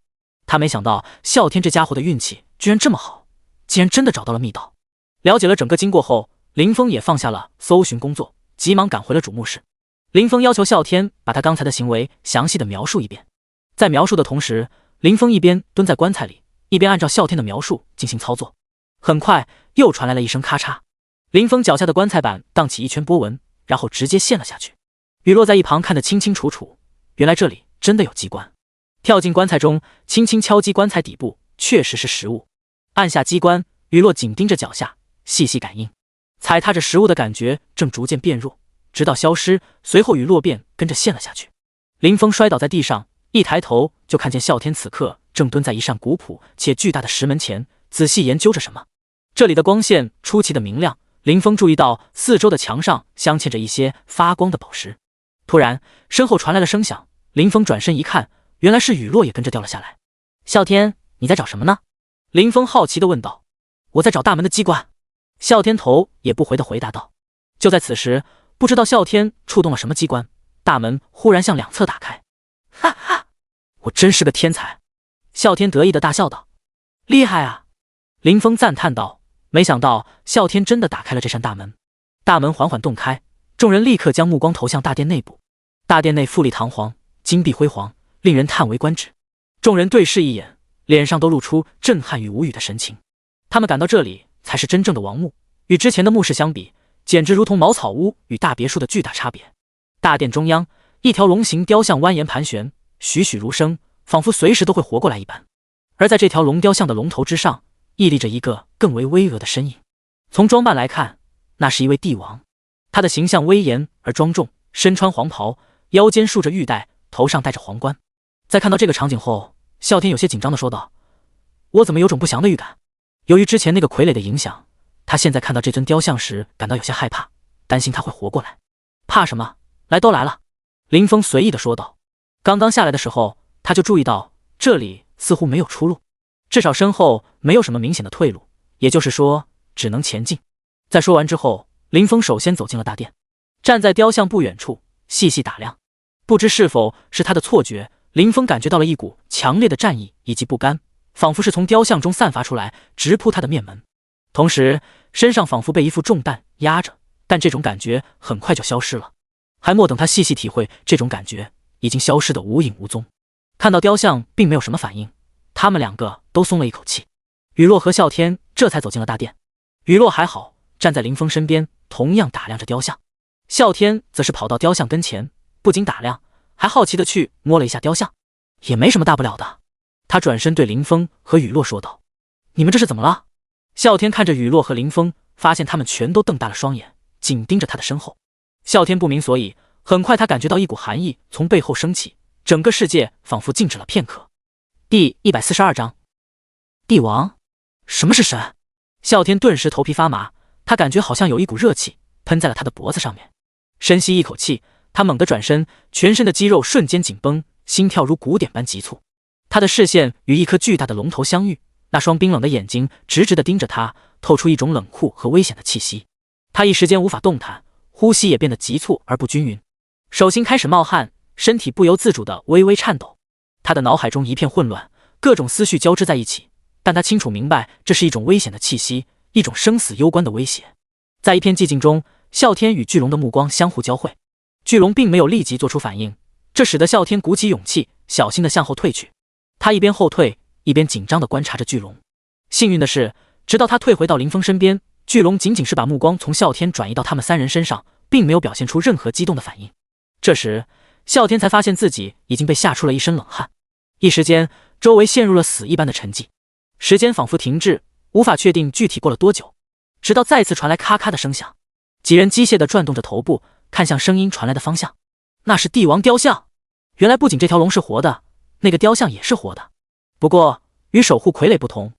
他没想到啸天这家伙的运气居然这么好，竟然真的找到了密道。了解了整个经过后，林峰也放下了搜寻工作，急忙赶回了主墓室。林峰要求啸天把他刚才的行为详细的描述一遍。在描述的同时，林峰一边蹲在棺材里，一边按照啸天的描述进行操作。很快又传来了一声咔嚓，林峰脚下的棺材板荡起一圈波纹，然后直接陷了下去。雨落在一旁看得清清楚楚，原来这里真的有机关。跳进棺材中，轻轻敲击棺材底部，确实是实物。按下机关，雨落紧盯着脚下，细细感应，踩踏着实物的感觉正逐渐变弱，直到消失，随后雨落便跟着陷了下去。林峰摔倒在地上，一抬头就看见啸天此刻正蹲在一扇古朴且巨大的石门前，仔细研究着什么。这里的光线出奇的明亮，林峰注意到四周的墙上镶嵌着一些发光的宝石。突然身后传来了声响，林峰转身一看，原来是雨落也跟着掉了下来。啸天，你在找什么呢？林峰好奇地问道。我在找大门的机关。啸天头也不回地回答道。就在此时，不知道啸天触动了什么机关，大门忽然向两侧打开。哈哈，我真是个天才！啸天得意地大笑道。厉害啊！林峰赞叹道。没想到啸天真的打开了这扇大门。大门缓缓洞开，众人立刻将目光投向大殿内部。大殿内富丽堂皇，金碧辉煌，令人叹为观止。众人对视一眼，脸上都露出震撼与无语的神情。他们感到这里才是真正的王墓，与之前的墓室相比，简直如同茅草屋与大别墅的巨大差别。大殿中央，一条龙形雕像蜿蜒盘旋，栩栩如生，仿佛随时都会活过来一般。而在这条龙雕像的龙头之上，屹立着一个更为巍峨的身影。从装扮来看，那是一位帝王。他的形象威严而庄重，身穿黄袍，腰间束着玉带，头上戴着皇冠。在看到这个场景后，啸天有些紧张地说道：我怎么有种不祥的预感？由于之前那个傀儡的影响，他现在看到这尊雕像时感到有些害怕，担心他会活过来。怕什么？来都来了。林峰随意地说道。刚刚下来的时候，他就注意到这里似乎没有出路，至少身后没有什么明显的退路，也就是说只能前进。在说完之后，林峰首先走进了大殿，站在雕像不远处细细打量。不知是否是他的错觉，林峰感觉到了一股强烈的战意以及不甘，仿佛是从雕像中散发出来，直扑他的面门。同时身上仿佛被一副重担压着，但这种感觉很快就消失了。还莫等他细细体会，这种感觉已经消失得无影无踪。看到雕像并没有什么反应，他们两个都松了一口气。雨落和啸天这才走进了大殿。雨落还好，站在林峰身边，同样打量着雕像。啸天则是跑到雕像跟前，不仅打量，还好奇地去摸了一下雕像。也没什么大不了的。他转身对林峰和雨落说道：你们这是怎么了？啸天看着雨落和林峰，发现他们全都瞪大了双眼，紧盯着他的身后。啸天不明所以，很快他感觉到一股寒意从背后升起，整个世界仿佛静止了片刻。第142章，帝王？什么是神？啸天顿时头皮发麻，他感觉好像有一股热气喷在了他的脖子上面。深吸一口气，他猛地转身，全身的肌肉瞬间紧绷，心跳如鼓点般急促。他的视线与一颗巨大的龙头相遇，那双冰冷的眼睛直直地盯着他，透出一种冷酷和危险的气息。他一时间无法动弹，呼吸也变得急促而不均匀，手心开始冒汗，身体不由自主地微微颤抖。他的脑海中一片混乱，各种思绪交织在一起，但他清楚明白这是一种危险的气息，一种生死攸关的威胁。在一片寂静中，啸天与巨龙的目光相互交汇。巨龙并没有立即做出反应，这使得啸天鼓起勇气，小心地向后退去。他一边后退，一边紧张地观察着巨龙。幸运的是，直到他退回到林峰身边，巨龙仅仅是把目光从啸天转移到他们三人身上，并没有表现出任何激动的反应。这时，啸天才发现自己已经被吓出了一身冷汗，一时间周围陷入了死一般的沉寂，时间仿佛停滞，无法确定具体过了多久，直到再次传来咔咔的声响。几人机械地转动着头部，看向声音传来的方向。那是帝王雕像。原来不仅这条龙是活的，那个雕像也是活的。不过与守护傀儡不同，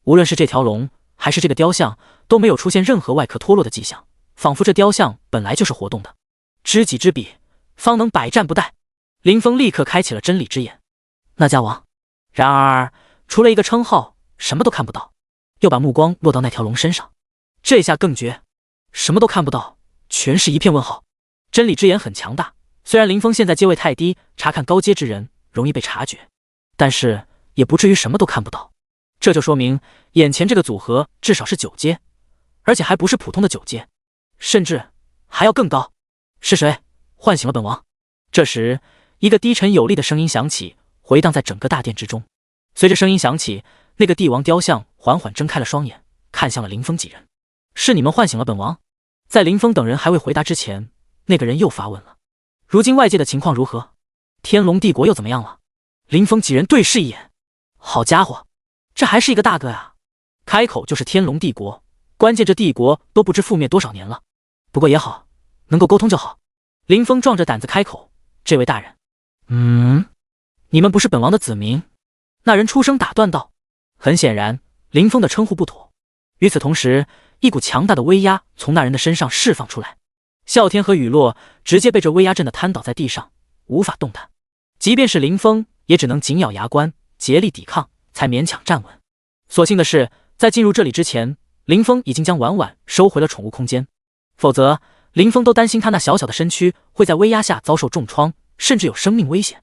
无论是这条龙还是这个雕像，都没有出现任何外壳脱落的迹象，仿佛这雕像本来就是活动的。知己知彼，方能百战不殆。林峰立刻开启了真理之眼，那家王。然而除了一个称号，什么都看不到。又把目光落到那条龙身上，这下更绝，什么都看不到，全是一片问号。真理之眼很强大，虽然林峰现在阶位太低，查看高阶之人容易被察觉，但是也不至于什么都看不到。这就说明眼前这个组合至少是9阶，而且还不是普通的9阶，甚至还要更高。是谁唤醒了本王？这时一个低沉有力的声音响起，回荡在整个大殿之中。随着声音响起，那个帝王雕像缓缓睁开了双眼，看向了林峰几人。是你们唤醒了本王？在林峰等人还未回答之前，那个人又发问了。如今外界的情况如何？天龙帝国又怎么样了？林峰几人对视一眼，好家伙，这还是一个大哥啊！开口就是天龙帝国，关键这帝国都不知覆灭多少年了。不过也好，能够沟通就好。林峰壮着胆子开口，这位大人，你们不是本王的子民？那人出声打断道。很显然，林峰的称呼不妥。与此同时，一股强大的威压从那人的身上释放出来，啸天和雨落直接被这威压震得瘫倒在地上，无法动弹。即便是林峰，也只能紧咬牙关，竭力抵抗，才勉强站稳。所幸的是，在进入这里之前，林峰已经将婉婉收回了宠物空间，否则林峰都担心他那小小的身躯会在威压下遭受重创，甚至有生命危险。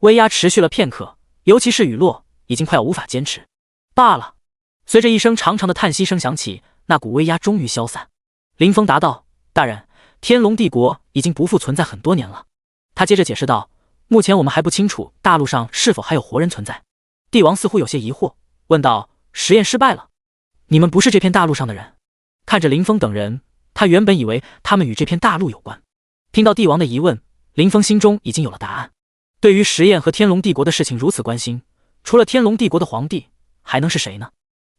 威压持续了片刻，尤其是雨落已经快要无法坚持罢了。随着一声长长的叹息声响起，那股威压终于消散。林峰答道：大人，天龙帝国已经不复存在很多年了。他接着解释道：目前我们还不清楚大陆上是否还有活人存在。帝王似乎有些疑惑，问道：实验失败了，你们不是这片大陆上的人？看着林峰等人，他原本以为他们与这片大陆有关。听到帝王的疑问，林峰心中已经有了答案。对于实验和天龙帝国的事情如此关心，除了天龙帝国的皇帝，还能是谁呢？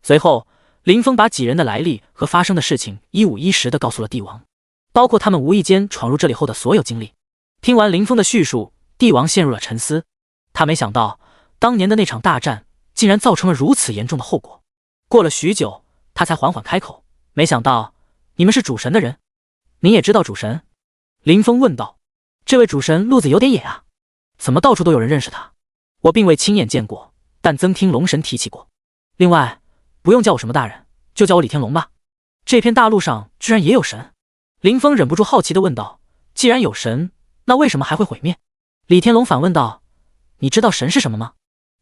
随后林峰把几人的来历和发生的事情一五一十地告诉了帝王，包括他们无意间闯入这里后的所有经历。听完林峰的叙述，帝王陷入了沉思。他没想到当年的那场大战竟然造成了如此严重的后果。过了许久，他才缓缓开口：没想到你们是主神的人，您也知道主神？林峰问道。这位主神路子有点野啊，怎么到处都有人认识他？我并未亲眼见过，但曾听龙神提起过。另外，不用叫我什么大人，就叫我李天龙吧。这片大陆上居然也有神？林峰忍不住好奇地问道。既然有神，那为什么还会毁灭？李天龙反问道。你知道神是什么吗？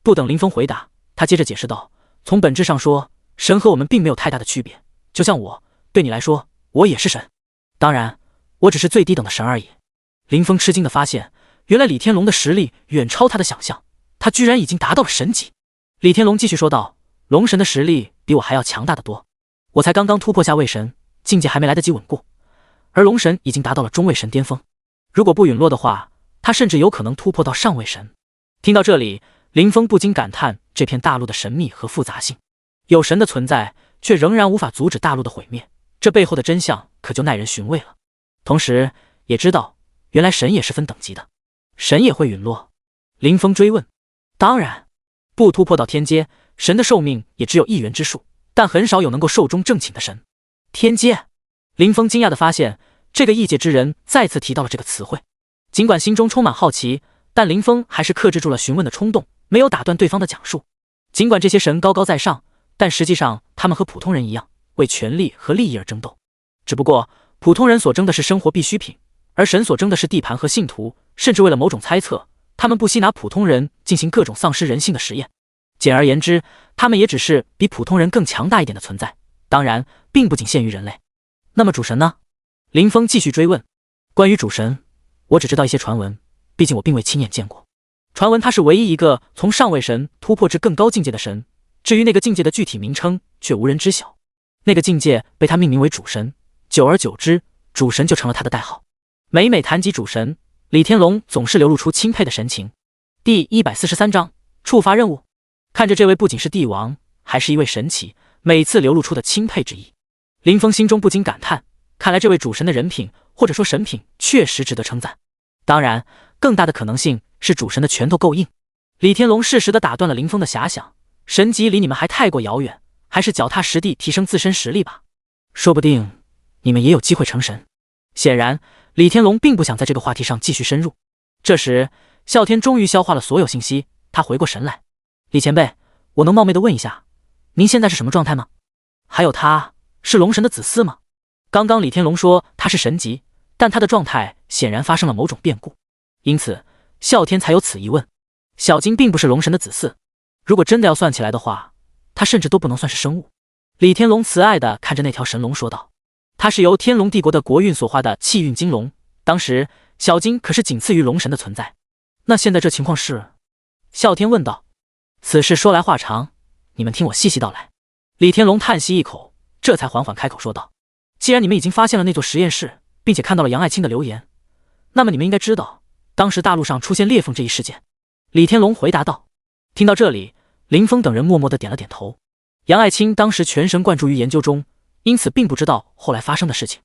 不等林峰回答，他接着解释道：从本质上说，神和我们并没有太大的区别，就像我，对你来说，我也是神。当然，我只是最低等的神而已。林峰吃惊地发现，原来李天龙的实力远超他的想象，他居然已经达到了神级。李天龙继续说道：龙神的实力比我还要强大得多，我才刚刚突破下位神，境界还没来得及稳固，而龙神已经达到了中位神巅峰。如果不陨落的话，他甚至有可能突破到上位神。听到这里，林峰不禁感叹这片大陆的神秘和复杂性。有神的存在，却仍然无法阻止大陆的毁灭，这背后的真相可就耐人寻味了。同时也知道，原来神也是分等级的，神也会陨落。林峰追问。当然，不突破到天阶，神的寿命也只有1元之数，但很少有能够寿终正寝的神。天阶？林峰惊讶地发现，这个异界之人再次提到了这个词汇。尽管心中充满好奇，但林峰还是克制住了询问的冲动，没有打断对方的讲述。尽管这些神高高在上，但实际上他们和普通人一样，为权力和利益而争斗。只不过普通人所争的是生活必需品，而神所争的是地盘和信徒，甚至为了某种猜测，他们不惜拿普通人进行各种丧失人性的实验。简而言之，他们也只是比普通人更强大一点的存在，当然并不仅限于人类。那么主神呢？林峰继续追问。关于主神，我只知道一些传闻，毕竟我并未亲眼见过。传闻他是唯一一个从上位神突破至更高境界的神，至于那个境界的具体名称，却无人知晓。那个境界被他命名为主神，久而久之，主神就成了他的代号。每每谈及主神，李天龙总是流露出钦佩的神情。第143章触发任务。看着这位不仅是帝王，还是一位神祇，每次流露出的钦佩之意，林峰心中不禁感叹，看来这位主神的人品或者说神品确实值得称赞。当然，更大的可能性是主神的拳头够硬。李天龙适时地打断了林峰的遐想，神级离你们还太过遥远，还是脚踏实地提升自身实力吧，说不定你们也有机会成神。显然李天龙并不想在这个话题上继续深入。这时啸天终于消化了所有信息，他回过神来。李前辈，我能冒昧的问一下，您现在是什么状态吗？还有他是龙神的子嗣吗？刚刚李天龙说他是神级，但他的状态显然发生了某种变故，因此啸天才有此疑问。小金并不是龙神的子嗣，如果真的要算起来的话，他甚至都不能算是生物。李天龙慈爱地看着那条神龙说道，他是由天龙帝国的国运所化的气运金龙，当时小金可是仅次于龙神的存在。那现在这情况是？啸天问道。此事说来话长，你们听我细细道来。李天龙叹息一口，这才缓缓开口说道，既然你们已经发现了那座实验室，并且看到了杨爱卿的留言，那么你们应该知道当时大陆上出现裂缝这一事件。李天龙回答道。听到这里，林峰等人默默地点了点头。杨爱卿当时全神贯注于研究中，因此并不知道后来发生的事情。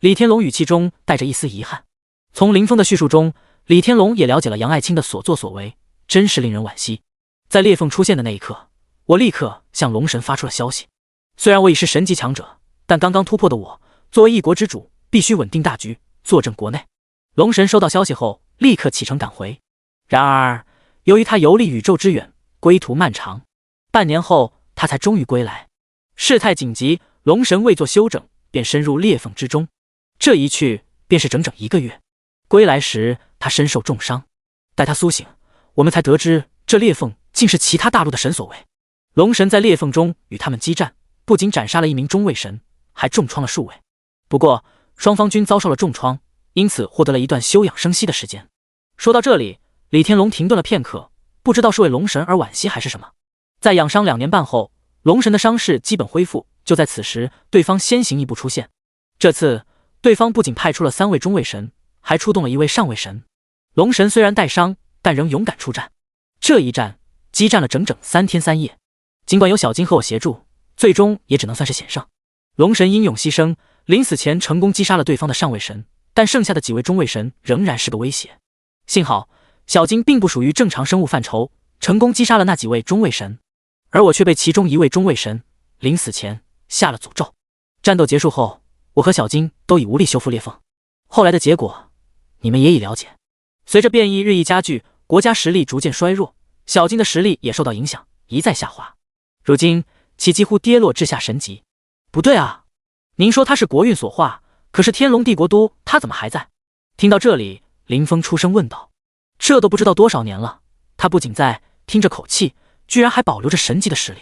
李天龙语气中带着一丝遗憾。从林峰的叙述中，李天龙也了解了杨爱卿的所作所为，真是令人惋惜。在裂缝出现的那一刻，我立刻向龙神发出了消息。虽然我已是神级强者，但刚刚突破的我，作为一国之主，必须稳定大局，坐镇国内。龙神收到消息后，立刻启程赶回。然而，由于他游历宇宙之远，归途漫长，半年后他才终于归来。事态紧急，龙神未作休整，便深入裂缝之中。这一去便是整整1个月。归来时，他身受重伤。待他苏醒，我们才得知这裂缝竟是其他大陆的神所为。龙神在裂缝中与他们激战，不仅斩杀了1名中位神，还重创了数位。不过双方均遭受了重创，因此获得了一段休养生息的时间。说到这里，李天龙停顿了片刻，不知道是为龙神而惋惜还是什么。在养伤2年半后，龙神的伤势基本恢复。就在此时，对方先行一步出现。这次对方不仅派出了3位中位神，还出动了1位上位神。龙神虽然带伤，但仍勇敢出战。这一战激战了整整3天3夜，尽管有小金和我协助，最终也只能算是险胜。龙神英勇牺牲，临死前成功击杀了对方的上位神，但剩下的几位中位神仍然是个威胁。幸好小金并不属于正常生物范畴，成功击杀了那几位中位神，而我却被其中1位中位神临死前下了诅咒。战斗结束后，我和小金都已无力修复裂缝。后来的结果你们也已了解。随着变异日益加剧，国家实力逐渐衰弱，小金的实力也受到影响，一再下滑。如今其几乎跌落至下神级。不对啊，您说他是国运所化，可是天龙帝国都他怎么还在？听到这里，林峰出声问道。这都不知道多少年了，他不仅在，听着口气居然还保留着神级的实力。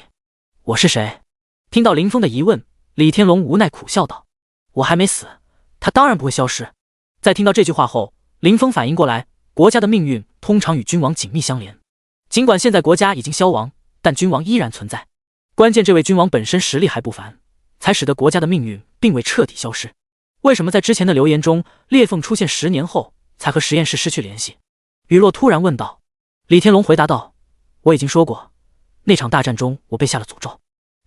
我是谁？听到林峰的疑问，李天龙无奈苦笑道，我还没死，他当然不会消失。在听到这句话后，林峰反应过来，国家的命运通常与君王紧密相连。尽管现在国家已经消亡，但君王依然存在。关键这位君王本身实力还不凡，才使得国家的命运并未彻底消失。为什么在之前的流言中，裂缝出现10年后才和实验室失去联系？雨落突然问道。李天龙回答道，我已经说过，那场大战中我被下了诅咒。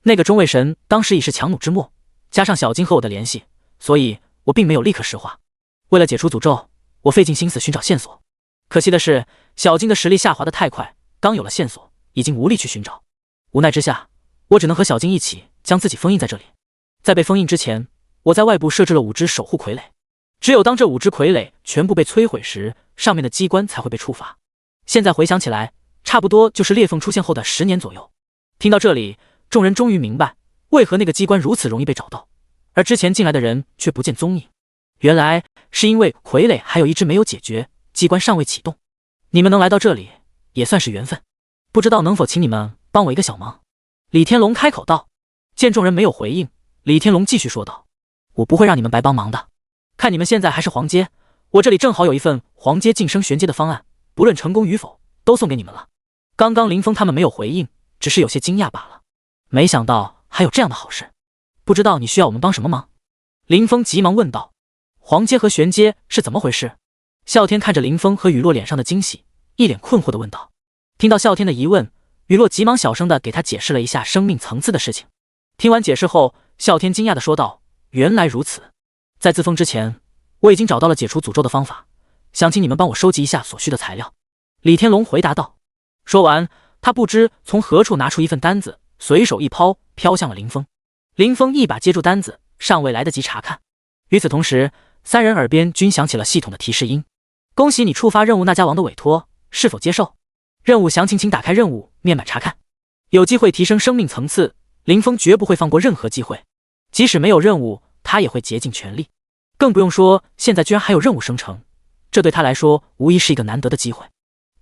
那个中位神当时已是强弩之末，加上小金和我的联系，所以我并没有立刻石化。为了解除诅咒，我费尽心思寻找线索。可惜的是，小金的实力下滑得太快，刚有了线索，已经无力去寻找。无奈之下，我只能和小金一起将自己封印在这里。在被封印之前，我在外部设置了5只守护傀儡，只有当这5只傀儡全部被摧毁时，上面的机关才会被触发。现在回想起来，差不多就是裂缝出现后的10年左右。听到这里，众人终于明白为何那个机关如此容易被找到，而之前进来的人却不见踪影。原来是因为傀儡还有一只没有解决，机关尚未启动。你们能来到这里也算是缘分，不知道能否请你们帮我一个小忙？李天龙开口道。见众人没有回应，李天龙继续说道：我不会让你们白帮忙的，看你们现在还是黄阶，我这里正好有一份黄阶晋升玄阶的方案，不论成功与否都送给你们了。刚刚林峰他们没有回应，只是有些惊讶罢了，没想到还有这样的好事，不知道你需要我们帮什么忙？林峰急忙问道。黄阶和玄阶是怎么回事？啸天看着林峰和雨落脸上的惊喜，一脸困惑地问道。听到啸天的疑问，雨落急忙小声地给他解释了一下生命层次的事情。听完解释后，啸天惊讶地说道：原来如此，在自封之前我已经找到了解除诅咒的方法，想请你们帮我收集一下所需的材料。李天龙回答道。说完，他不知从何处拿出一份单子，随手一抛，飘向了林峰。林峰一把接住单子，尚未来得及查看。与此同时，三人耳边均响起了系统的提示音：恭喜你触发任务那家王的委托，是否接受？任务详情请打开任务面板查看。有机会提升生命层次，林峰绝不会放过任何机会，即使没有任务，他也会竭尽全力。更不用说现在居然还有任务生成，这对他来说无疑是一个难得的机会。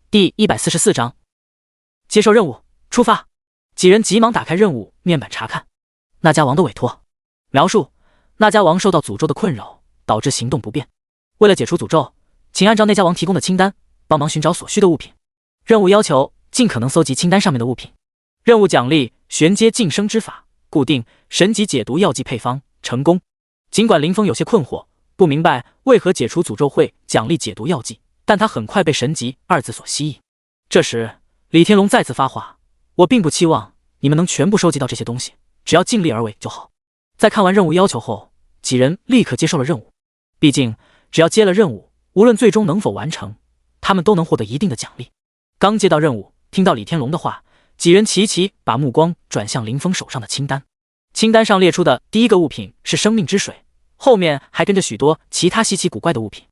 第144章，接受任务，出发。几人急忙打开任务面板查看。那家王的委托描述：那家王受到诅咒的困扰，导致行动不便。为了解除诅咒，请按照那家王提供的清单帮忙寻找所需的物品。任务要求尽可能搜集清单上面的物品。任务奖励：玄阶晋升之法，固定神级解毒药剂配方，成功。尽管林峰有些困惑，不明白为何解除诅咒会奖励解毒药剂，但他很快被神级2字所吸引。这时李天龙再次发话：我并不期望你们能全部收集到这些东西，只要尽力而为就好。在看完任务要求后，几人立刻接受了任务。毕竟只要接了任务，无论最终能否完成，他们都能获得一定的奖励。刚接到任务，听到李天龙的话，几人齐齐把目光转向林峰手上的清单。清单上列出的第一个物品是生命之水，后面还跟着许多其他稀奇古怪的物品。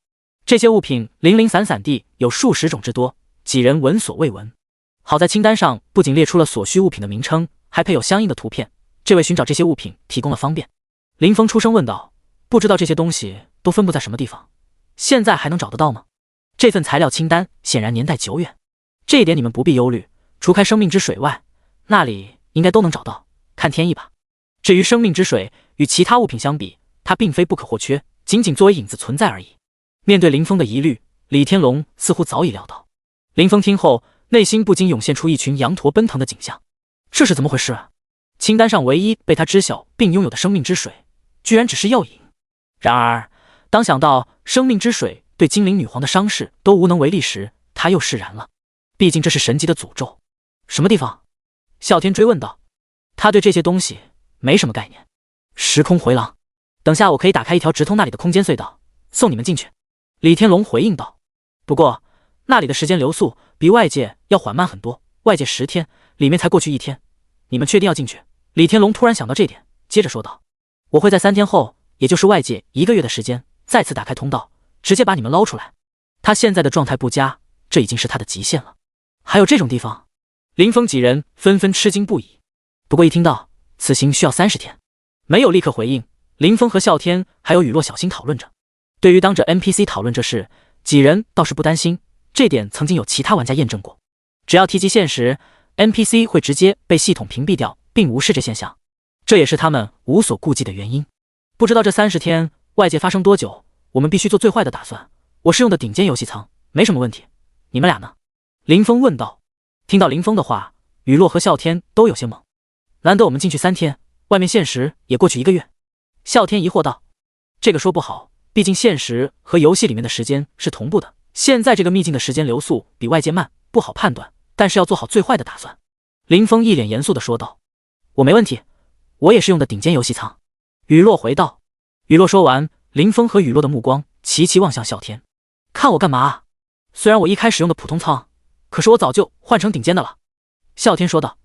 这些物品零零散散地有数十种之多，几人闻所未闻。好在清单上不仅列出了所需物品的名称，还配有相应的图片，这为寻找这些物品提供了方便。林峰出声问道：不知道这些东西都分布在什么地方，现在还能找得到吗？这份材料清单显然年代久远，这一点你们不必忧虑，除开生命之水外，那里应该都能找到，看天意吧。至于生命之水与其他物品相比，它并非不可或缺，仅仅作为影子存在而已。面对林峰的疑虑，李天龙似乎早已料到。林峰听后，内心不禁涌现出一群羊驼奔腾的景象。这是怎么回事啊？清单上唯一被他知晓并拥有的生命之水，居然只是药引。然而当想到生命之水对精灵女皇的伤势都无能为力时，他又释然了。毕竟这是神级的诅咒。什么地方？啸天追问道。他对这些东西没什么概念。时空回廊，等下我可以打开一条直通那里的空间隧道，送你们进去。李天龙回应道。不过那里的时间流速比外界要缓慢很多，外界10天，里面才过去1天。你们确定要进去？李天龙突然想到这点，接着说道：我会在3天后，也就是外界1个月的时间，再次打开通道，直接把你们捞出来。他现在的状态不佳，这已经是他的极限了。还有这种地方？林峰几人纷纷吃惊不已。不过一听到此行需要30天，没有立刻回应。林峰和啸天还有雨落小心讨论着。对于当着 NPC 讨论这事，几人倒是不担心，这点曾经有其他玩家验证过。只要提及现实， NPC 会直接被系统屏蔽掉，并无视这现象，这也是他们无所顾忌的原因。不知道这30天外界发生多久，我们必须做最坏的打算。我是用的顶尖游戏舱，没什么问题。你们俩呢？林峰问道。听到林峰的话，雨落和啸天都有些懵。难得我们进去3天，外面现实也过去1个月。啸天疑惑道。这个说不好，毕竟现实和游戏里面的时间是同步的，现在这个秘境的时间流速比外界慢，不好判断，但是要做好最坏的打算。林峰一脸严肃地说道。我没问题，我也是用的顶尖游戏舱。雨落回道。雨落说完，林峰和雨落的目光齐齐望向啸天。看我干嘛啊？虽然我一开始用的普通舱，可是我早就换成顶尖的了。啸天说道。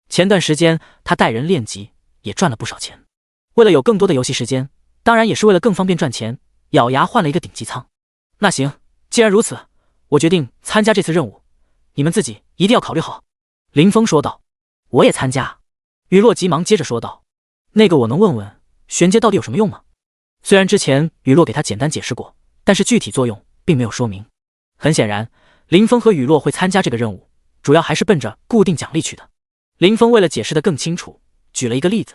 前段时间他带人练级，也赚了不少钱。为了有更多的游戏时间，当然也是为了更方便赚钱，咬牙换了一个顶级舱。那行，既然如此，我决定参加这次任务。你们自己一定要考虑好。”林峰说道。“我也参加。”雨落急忙接着说道。“那个我能问问玄阶到底有什么用吗？”虽然之前雨落给他简单解释过，但是具体作用并没有说明。很显然，林峰和雨落会参加这个任务，主要还是奔着固定奖励去的。林峰为了解释得更清楚，举了一个例子：“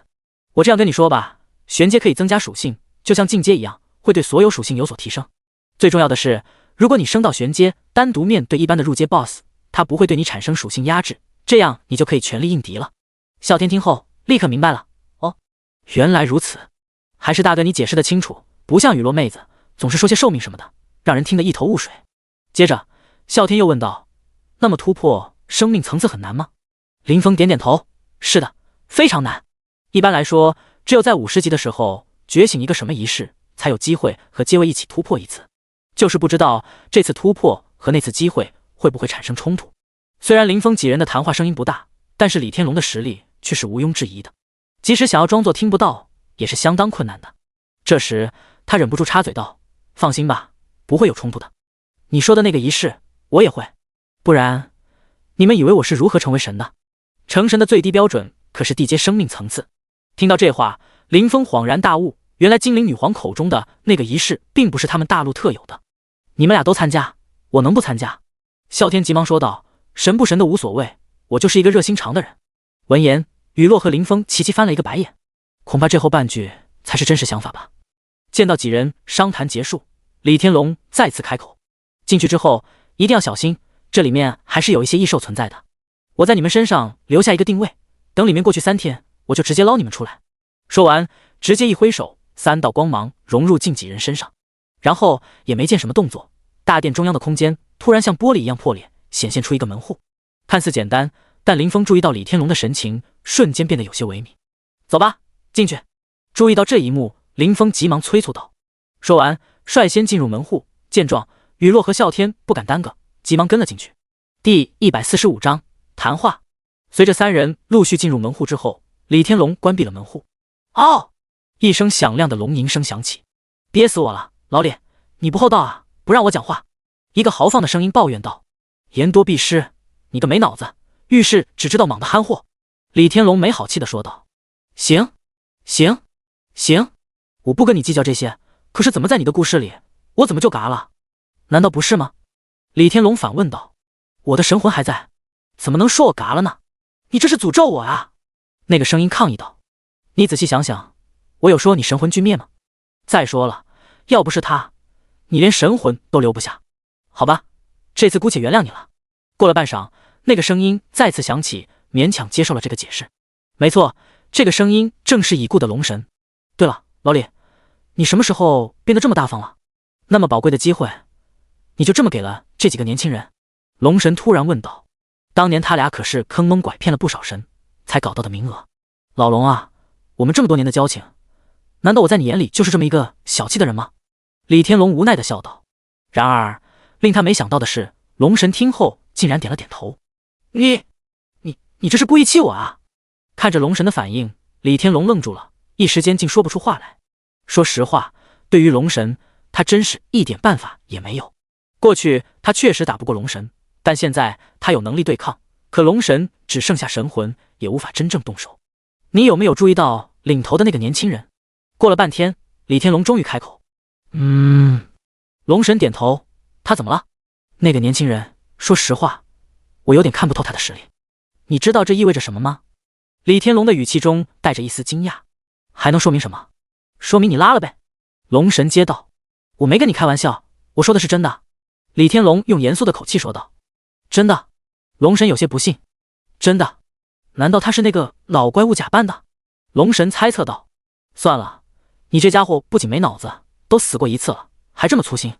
我这样跟你说吧，玄阶可以增加属性，就像进阶一样，会对所有属性有所提升。最重要的是，如果你升到玄阶，单独面对一般的入阶 BOSS， 他不会对你产生属性压制，这样你就可以全力应敌了。”啸天听后立刻明白了：“哦，原来如此，还是大哥你解释得清楚，不像雨落妹子总是说些寿命什么的，让人听得一头雾水。”接着啸天又问道：“那么突破生命层次很难吗？”林峰点点头：“是的，非常难。一般来说，只有在50级的时候觉醒一个什么仪式，才有机会和阶位一起突破一次。就是不知道这次突破和那次机会会不会产生冲突。”虽然林峰几人的谈话声音不大，但是李天龙的实力却是毋庸置疑的，即使想要装作听不到，也是相当困难的。这时他忍不住插嘴道：“放心吧，不会有冲突的。你说的那个仪式，我也会。不然，你们以为我是如何成为神的？成神的最低标准可是地阶生命层次。”听到这话，林峰恍然大悟，原来精灵女皇口中的那个仪式并不是他们大陆特有的。“你们俩都参加，我能不参加？”啸天急忙说道：“神不神的无所谓，我就是一个热心肠的人。”闻言，雨落和林峰齐齐翻了一个白眼，恐怕这后半句才是真实想法吧。见到几人商谈结束，李天龙再次开口：“进去之后一定要小心，这里面还是有一些异兽存在的。我在你们身上留下一个定位，等里面过去3天，我就直接捞你们出来。”说完，直接一挥手，3道光芒融入进几人身上，然后也没见什么动作，大殿中央的空间突然像玻璃一样破裂，显现出一个门户。看似简单，但林峰注意到李天龙的神情瞬间变得有些萎靡。“走吧，进去。”注意到这一幕，林峰急忙催促道。说完，率先进入门户。见状，雨落和啸天不敢耽搁，急忙跟了进去。第145章谈话。随着3人陆续进入门户之后，李天龙关闭了门户。哦！一声响亮的龙吟声响起。“憋死我了，老李，你不厚道啊，不让我讲话！”一个豪放的声音抱怨道。“言多必失，你个没脑子，遇事只知道莽的憨货。”李天龙没好气地说道。“行，行，行，我不跟你计较这些，可是怎么在你的故事里，我怎么就嘎了？难道不是吗？”李天龙反问道。“我的神魂还在，怎么能说我嘎了呢？你这是诅咒我啊！”那个声音抗议道。“你仔细想想，我有说你神魂俱灭吗？再说了，要不是他，你连神魂都留不下。好吧，这次姑且原谅你了。”过了半晌，那个声音再次响起，勉强接受了这个解释。没错，这个声音正是已故的龙神。对了，老李，你什么时候变得这么大方了？那么宝贵的机会，你就这么给了这几个年轻人？”龙神突然问道。当年他俩可是坑蒙拐骗了不少神，才搞到的名额。老龙啊，我们这么多年的交情，难道我在你眼里就是这么一个小气的人吗？李天龙无奈地笑道。然而，令他没想到的是，龙神听后竟然点了点头。你这是故意气我啊？看着龙神的反应，李天龙愣住了，一时间竟说不出话来。说实话，对于龙神，他真是一点办法也没有。过去他确实打不过龙神，但现在他有能力对抗，可龙神只剩下神魂，也无法真正动手。你有没有注意到领头的那个年轻人？过了半天，李天龙终于开口。龙神点头。他怎么了？那个年轻人，说实话，我有点看不透他的实力。你知道这意味着什么吗？李天龙的语气中带着一丝惊讶。还能说明什么？说明你拉了呗。龙神接道。我没跟你开玩笑，我说的是真的。李天龙用严肃的口气说道。真的？龙神有些不信。真的？难道他是那个老怪物假扮的？龙神猜测道。算了，你这家伙不仅没脑子，都死过一次了，还这么粗心。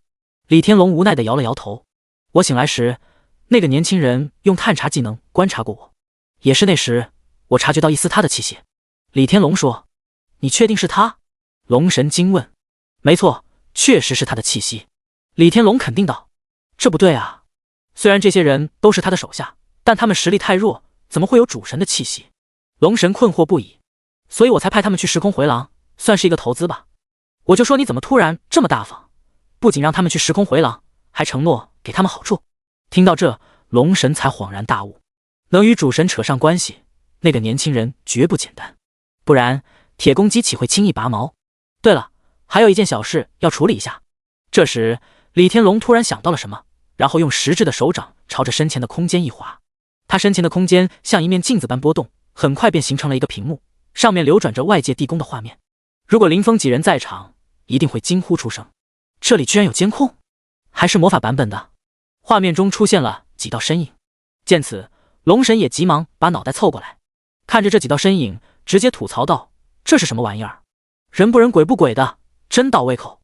李天龙无奈地摇了摇头。我醒来时，那个年轻人用探查技能观察过我，也是那时我察觉到一丝他的气息。李天龙说。你确定是他？龙神惊问。没错，确实是他的气息。李天龙肯定道。这不对啊，虽然这些人都是他的手下，但他们实力太弱，怎么会有主神的气息？龙神困惑不已。所以我才派他们去时空回廊，算是一个投资吧。我就说你怎么突然这么大方，不仅让他们去时空回廊，还承诺给他们好处。听到这，龙神才恍然大悟，能与主神扯上关系，那个年轻人绝不简单，不然铁公鸡岂会轻易拔毛？对了，还有一件小事要处理一下。这时，李天龙突然想到了什么，然后用实质的手掌朝着身前的空间一划，他身前的空间像一面镜子般波动，很快便形成了一个屏幕，上面流转着外界地宫的画面。如果林峰几人在场，一定会惊呼出声。这里居然有监控，还是魔法版本的？画面中出现了几道身影，见此，龙神也急忙把脑袋凑过来，看着这几道身影，直接吐槽道：“这是什么玩意儿？人不人鬼不鬼的，真倒胃口。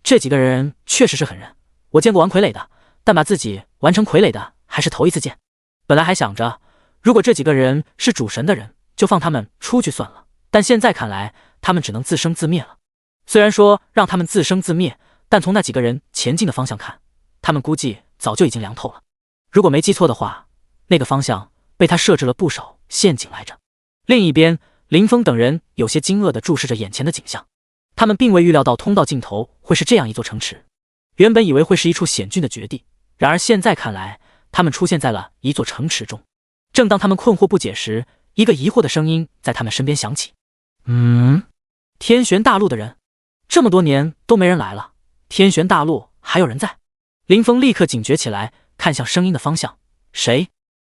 这几个人确实是狠人，我见过玩傀儡的，但把自己玩成傀儡的还是头一次见。本来还想着，如果这几个人是主神的人，就放他们出去算了，但现在看来，他们只能自生自灭了。虽然说让他们自生自灭，但从那几个人前进的方向看，他们估计早就已经凉透了。如果没记错的话，那个方向被他设置了不少陷阱来着。”另一边，林峰等人有些惊愕地注视着眼前的景象，他们并未预料到通道尽头会是这样一座城池，原本以为会是一处险峻的绝地，然而现在看来，他们出现在了一座城池中。正当他们困惑不解时，一个疑惑的声音在他们身边响起：“天玄大陆的人，这么多年都没人来了，天玄大陆还有人在？”林峰立刻警觉起来，看向声音的方向。谁？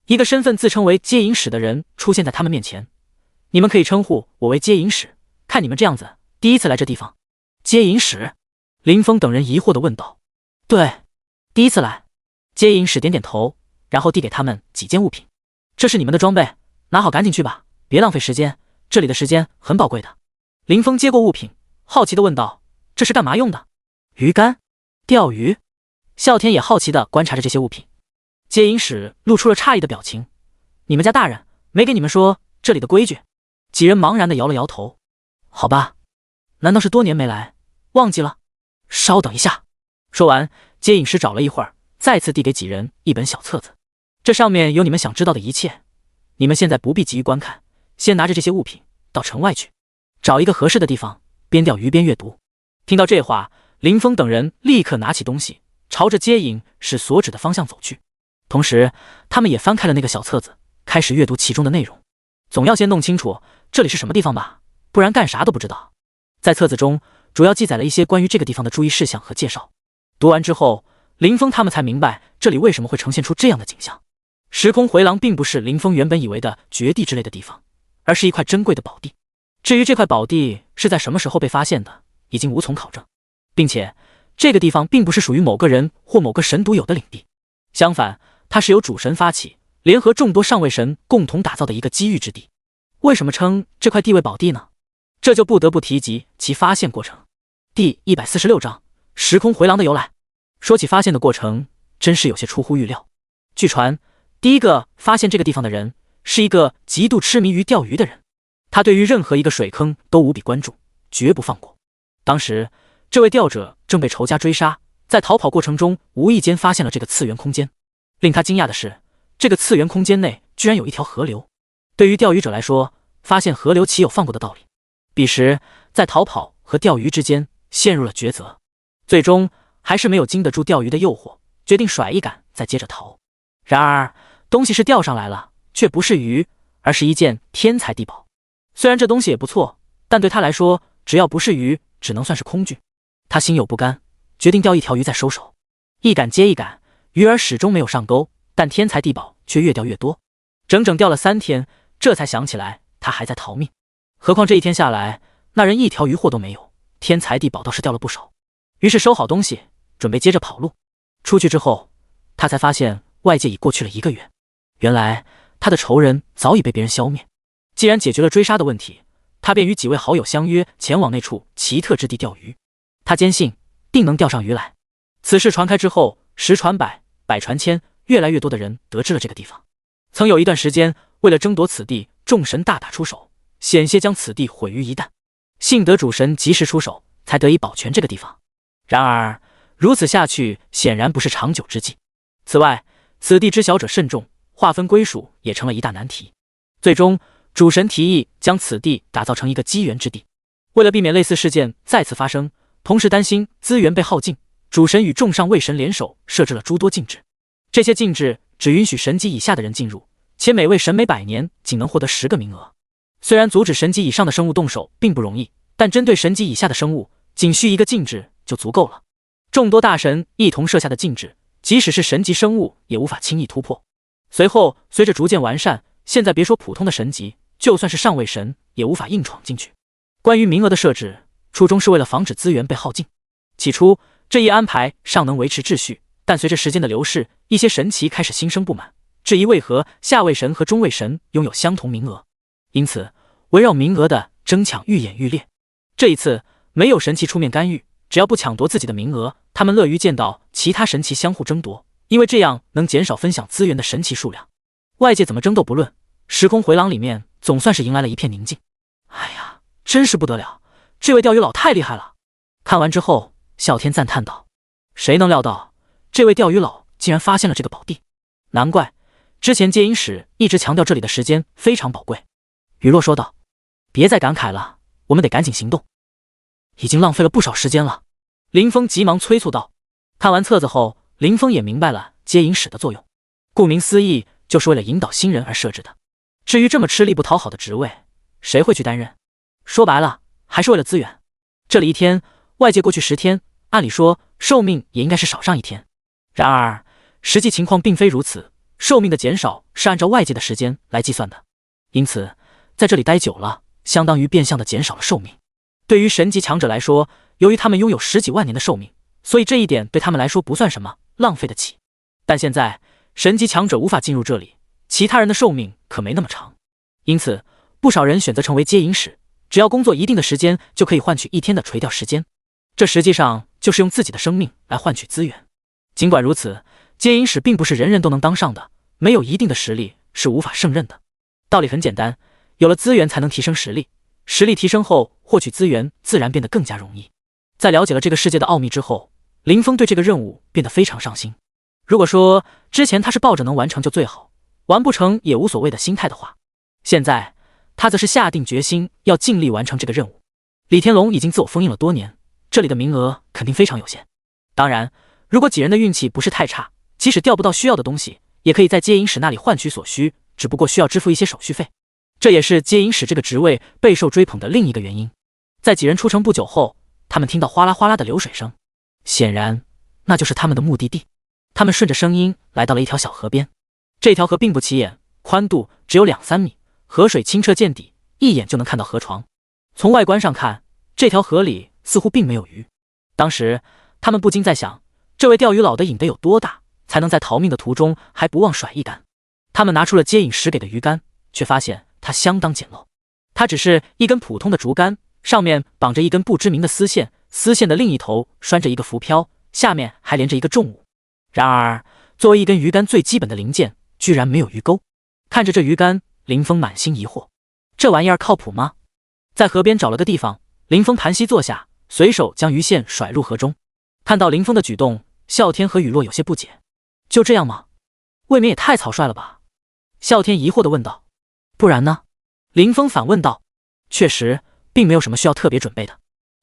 一个身份自称为接引使的人出现在他们面前。你们可以称呼我为接引使，看你们这样子，第一次来这地方。接引使？林峰等人疑惑地问道。对，第一次来。接引使点点头，然后递给他们几件物品。这是你们的装备，拿好赶紧去吧，别浪费时间，这里的时间很宝贵的。林峰接过物品，好奇地问道：“这是干嘛用的？”鱼竿？钓鱼？啸天也好奇地观察着这些物品。接引使露出了诧异的表情：“你们家大人没给你们说这里的规矩？”几人茫然地摇了摇头。好吧，难道是多年没来，忘记了？稍等一下。说完，接引使找了一会儿，再次递给几人一本小册子。这上面有你们想知道的一切，你们现在不必急于观看，先拿着这些物品到城外去，找一个合适的地方，边钓鱼边阅读。听到这话，林峰等人立刻拿起东西，朝着接引使所指的方向走去。同时，他们也翻开了那个小册子，开始阅读其中的内容。总要先弄清楚这里是什么地方吧，不然干啥都不知道。在册子中，主要记载了一些关于这个地方的注意事项和介绍。读完之后，林峰他们才明白这里为什么会呈现出这样的景象。时空回廊并不是林峰原本以为的绝地之类的地方，而是一块珍贵的宝地。至于这块宝地是在什么时候被发现的，已经无从考证，并且这个地方并不是属于某个人或某个神独有的领地，相反，它是由主神发起，联合众多上位神共同打造的一个机遇之地。为什么称这块地为宝地呢？这就不得不提及其发现过程。第146章时空回廊的由来。说起发现的过程，真是有些出乎预料。据传，第一个发现这个地方的人是一个极度痴迷于钓鱼的人，他对于任何一个水坑都无比关注，绝不放过。当时，这位钓者正被仇家追杀，在逃跑过程中无意间发现了这个次元空间。令他惊讶的是，这个次元空间内居然有一条河流。对于钓鱼者来说，发现河流岂有放过的道理？彼时，在逃跑和钓鱼之间陷入了抉择，最终还是没有经得住钓鱼的诱惑，决定甩一杆再接着逃。然而，东西是钓上来了，却不是鱼，而是一件天才地宝。虽然这东西也不错，但对他来说，只要不是鱼，只能算是空具。他心有不甘，决定钓一条鱼再收手。一杆接一杆，鱼儿始终没有上钩，但天才地宝却越钓越多。整整钓了3天，这才想起来他还在逃命。何况这一天下来，那人一条鱼货都没有，天才地宝倒是钓了不少。于是收好东西，准备接着跑路。出去之后，他才发现外界已过去了1个月。原来他的仇人早已被别人消灭。既然解决了追杀的问题，他便与几位好友相约前往那处奇特之地钓鱼。他坚信定能钓上鱼来。此事传开之后，10传百，百传千，越来越多的人得知了这个地方。曾有一段时间，为了争夺此地，众神大打出手，险些将此地毁于一旦。幸得主神及时出手，才得以保全这个地方。然而如此下去，显然不是长久之计。此外，此地知晓者甚众，划分归属也成了一大难题。最终，主神提议将此地打造成一个机缘之地。为了避免类似事件再次发生，同时担心资源被耗尽，主神与众上位神联手设置了诸多禁制。这些禁制只允许神级以下的人进入，且每位神每100年仅能获得10个名额。虽然阻止神级以上的生物动手并不容易，但针对神级以下的生物，仅需一个禁制就足够了。众多大神一同设下的禁制，即使是神级生物也无法轻易突破。随后，随着逐渐完善，现在别说普通的神级，就算是上位神也无法硬闯进去。关于名额的设置，初衷是为了防止资源被耗尽。起初，这一安排尚能维持秩序，但随着时间的流逝，一些神祇开始心生不满，质疑为何下位神和中位神拥有相同名额。因此，围绕名额的争抢愈演愈烈。这一次，没有神祇出面干预，只要不抢夺自己的名额，他们乐于见到其他神祇相互争夺，因为这样能减少分享资源的神祇数量。外界怎么争斗不论，时空回廊里面总算是迎来了一片宁静。哎呀，真是不得了，这位钓鱼佬太厉害了！看完之后，啸天赞叹道：“谁能料到，这位钓鱼佬竟然发现了这个宝地？难怪之前接引使一直强调这里的时间非常宝贵。”雨落说道：“别再感慨了，我们得赶紧行动，已经浪费了不少时间了。”林峰急忙催促道。看完册子后，林峰也明白了接引使的作用，顾名思义，就是为了引导新人而设置的。至于这么吃力不讨好的职位，谁会去担任？说白了，还是为了资源。这里1天，外界过去10天，按理说寿命也应该是少上1天。然而，实际情况并非如此，寿命的减少是按照外界的时间来计算的。因此，在这里待久了，相当于变相的减少了寿命。对于神级强者来说，由于他们拥有10几万年的寿命，所以这一点对他们来说不算什么，浪费得起。但现在，神级强者无法进入这里，其他人的寿命可没那么长，因此不少人选择成为接引使，只要工作一定的时间，就可以换取1天的垂钓时间。这实际上就是用自己的生命来换取资源。尽管如此，接引使并不是人人都能当上的，没有一定的实力是无法胜任的。道理很简单，有了资源才能提升实力，实力提升后获取资源自然变得更加容易。在了解了这个世界的奥秘之后，林峰对这个任务变得非常上心。如果说之前他是抱着能完成就最好，完不成也无所谓的心态的话，现在他则是下定决心要尽力完成这个任务。李天龙已经自我封印了多年，这里的名额肯定非常有限。当然，如果几人的运气不是太差，即使钓不到需要的东西，也可以在接引使那里换取所需，只不过需要支付一些手续费。这也是接引使这个职位备受追捧的另一个原因。在几人出城不久后，他们听到哗啦哗啦的流水声，显然那就是他们的目的地。他们顺着声音来到了一条小河边。这条河并不起眼，宽度只有2-3米，河水清澈见底，一眼就能看到河床。从外观上看，这条河里似乎并没有鱼。当时他们不禁在想，这位钓鱼佬的瘾得有多大，才能在逃命的途中还不忘甩一竿。他们拿出了接引使给的鱼竿，却发现它相当简陋。它只是一根普通的竹竿，上面绑着一根不知名的丝线，丝线的另一头拴着一个浮漂，下面还连着一个重物。然而，作为一根鱼竿最基本的零件，居然没有鱼钩。看着这鱼竿，林峰满心疑惑，这玩意儿靠谱吗？在河边找了个地方，林峰盘膝坐下，随手将鱼线甩入河中。看到林峰的举动，啸天和雨落有些不解，就这样吗？未免也太草率了吧？啸天疑惑地问道。不然呢？林峰反问道。确实，并没有什么需要特别准备的。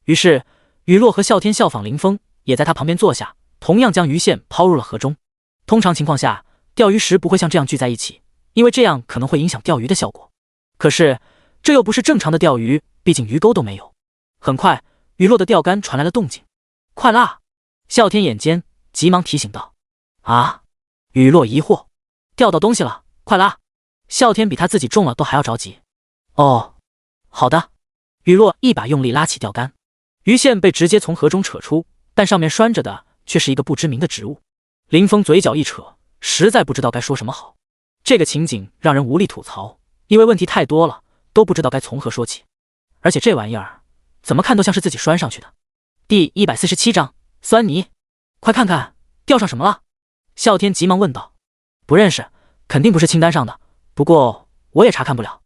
于是，雨落和啸天效仿林峰，也在他旁边坐下，同样将鱼线抛入了河中。通常情况下，钓鱼时不会像这样聚在一起，因为这样可能会影响钓鱼的效果。可是，这又不是正常的钓鱼，毕竟鱼钩都没有。很快，雨落的钓竿传来了动静。快拉！啸天眼尖，急忙提醒道。啊！雨落疑惑，钓到东西了，快拉！啸天比他自己重了都还要着急。哦，好的。雨落一把用力拉起钓竿，鱼线被直接从河中扯出，但上面拴着的却是一个不知名的植物。林峰嘴角一扯，实在不知道该说什么好。这个情景让人无力吐槽，因为问题太多了，都不知道该从何说起。而且这玩意儿怎么看都像是自己拴上去的。第147章酸泥，快看看钓上什么了？啸天急忙问道。不认识，肯定不是清单上的，不过我也查看不了。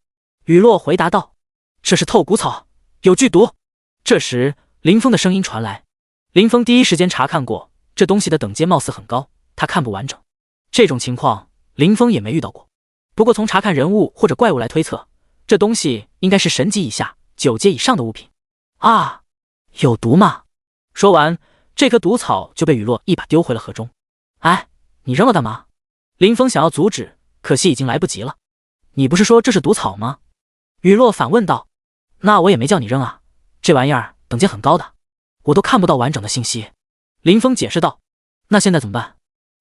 雨落回答道。这是透骨草，有剧毒。这时林峰的声音传来。林峰第一时间查看过，这东西的等阶貌似很高，他看不完整。这种情况林峰也没遇到过，不过从查看人物或者怪物来推测，这东西应该是神级以下9阶以上的物品。啊，有毒吗？说完，这棵毒草就被雨落一把丢回了河中。哎，你扔了干嘛？林峰想要阻止，可惜已经来不及了。你不是说这是毒草吗？雨落反问道。那我也没叫你扔啊，这玩意儿等级很高的，我都看不到完整的信息。林峰解释道。那现在怎么办？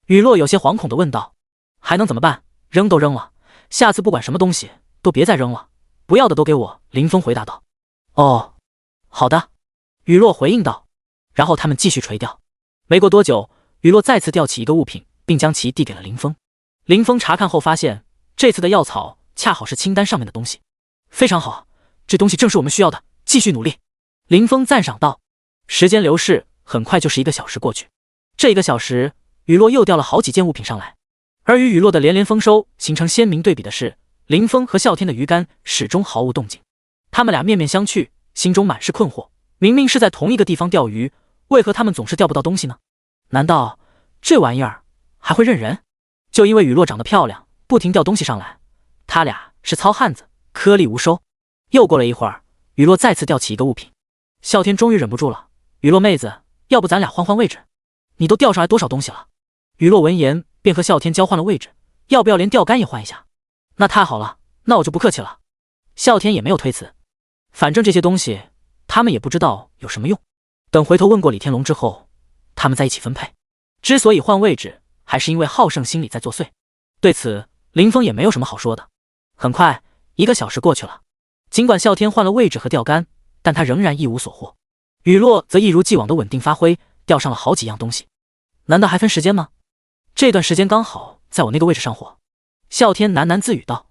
雨落有些惶恐地问道。还能怎么办？扔都扔了，下次不管什么东西都别再扔了，不要的都给我。林峰回答道。哦，好的，雨落回应道。然后他们继续垂钓。没过多久，雨落再次钓起一个物品，并将其递给了林峰。林峰查看后发现，这次的药草恰好是清单上面的东西。非常好，这东西正是我们需要的，继续努力。林峰赞赏道。时间流逝，很快就是1个小时过去。这1个小时，雨落又钓了好几件物品上来。而与雨落的连连丰收形成鲜明对比的是，林峰和啸天的鱼竿始终毫无动静。他们俩面面相觑，心中满是困惑。明明是在同一个地方钓鱼，为何他们总是钓不到东西呢？难道这玩意儿还会认人？就因为雨落长得漂亮，不停钓东西上来，他俩是糙汉子，颗粒无收。又过了一会儿，雨落再次钓起一个物品。啸天终于忍不住了。雨落妹子，要不咱俩换换位置？你都钓上来多少东西了？雨落闻言便和啸天交换了位置。要不要连钓竿也换一下？那太好了，那我就不客气了。啸天也没有推辞，反正这些东西他们也不知道有什么用，等回头问过李天龙之后，他们再一起分配。之所以换位置，还是因为好胜心理在作祟。对此，林峰也没有什么好说的。很快1个小时过去了，尽管啸天换了位置和钓竿，但他仍然一无所获。雨落则一如既往的稳定发挥，钓上了好几样东西。难道还分时间吗？这段时间刚好在我那个位置上火。啸天喃喃自语道。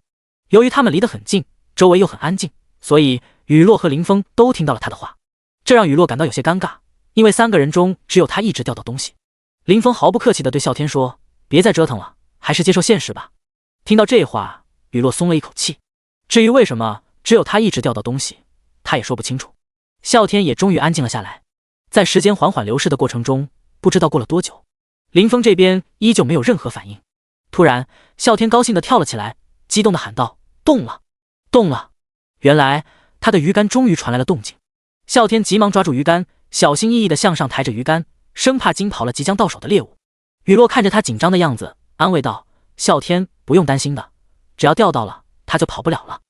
由于他们离得很近，周围又很安静，所以雨落和林峰都听到了他的话。这让雨落感到有些尴尬，因为3个人中只有他一直钓到东西。林峰毫不客气地对啸天说，别再折腾了，还是接受现实吧。听到这话，雨落松了一口气。至于为什么只有他一直钓到东西，他也说不清楚。啸天也终于安静了下来。在时间缓缓流逝的过程中，不知道过了多久，林峰这边依旧没有任何反应。突然，啸天高兴地跳了起来，激动地喊道，动了，动了！原来他的鱼竿终于传来了动静。啸天急忙抓住鱼竿，小心翼翼地向上抬着鱼竿，生怕惊跑了即将到手的猎物。雨落看着他紧张的样子，安慰道，啸天不用担心的，只要钓到了他就跑不了了。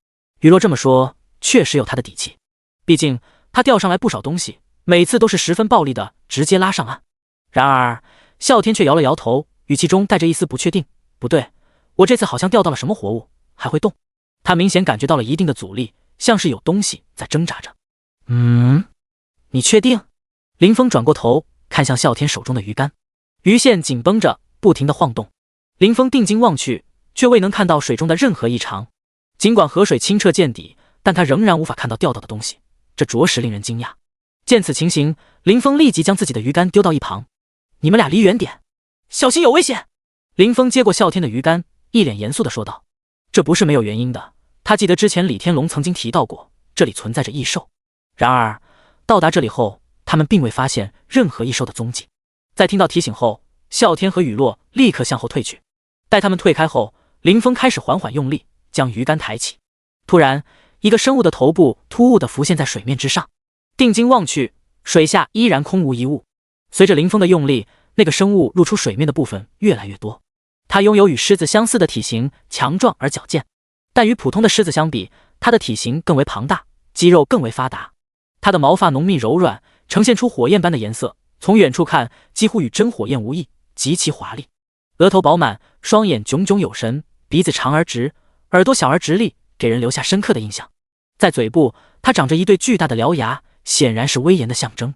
雨落这么说确实有他的底气，毕竟他钓上来不少东西，每次都是十分暴力的直接拉上岸。然而啸天却摇了摇头，语气中带着一丝不确定，不对，我这次好像钓到了什么活物，还会动。他明显感觉到了一定的阻力，像是有东西在挣扎着。你确定？林峰转过头看向啸天手中的鱼竿，鱼线紧绷着，不停地晃动。林峰定睛望去，却未能看到水中的任何异常。尽管河水清澈见底，但他仍然无法看到钓到的东西，这着实令人惊讶。见此情形，林峰立即将自己的鱼竿丢到一旁。你们俩离远点，小心有危险！林峰接过啸天的鱼竿，一脸严肃地说道。这不是没有原因的，他记得之前李天龙曾经提到过，这里存在着异兽。然而到达这里后，他们并未发现任何异兽的踪迹。在听到提醒后，啸天和雨落立刻向后退去。待他们退开后，林峰开始缓缓用力将鱼竿抬起。突然，一个生物的头部突兀地浮现在水面之上。定睛望去，水下依然空无一物。随着林峰的用力，那个生物露出水面的部分越来越多。它拥有与狮子相似的体型，强壮而矫健，但与普通的狮子相比，它的体型更为庞大，肌肉更为发达。它的毛发浓密柔软，呈现出火焰般的颜色，从远处看几乎与真火焰无异，极其华丽。额头饱满，双眼炯炯有神，鼻子长而直，耳朵小而直立，给人留下深刻的印象。在嘴部，它长着一对巨大的獠牙，显然是威严的象征。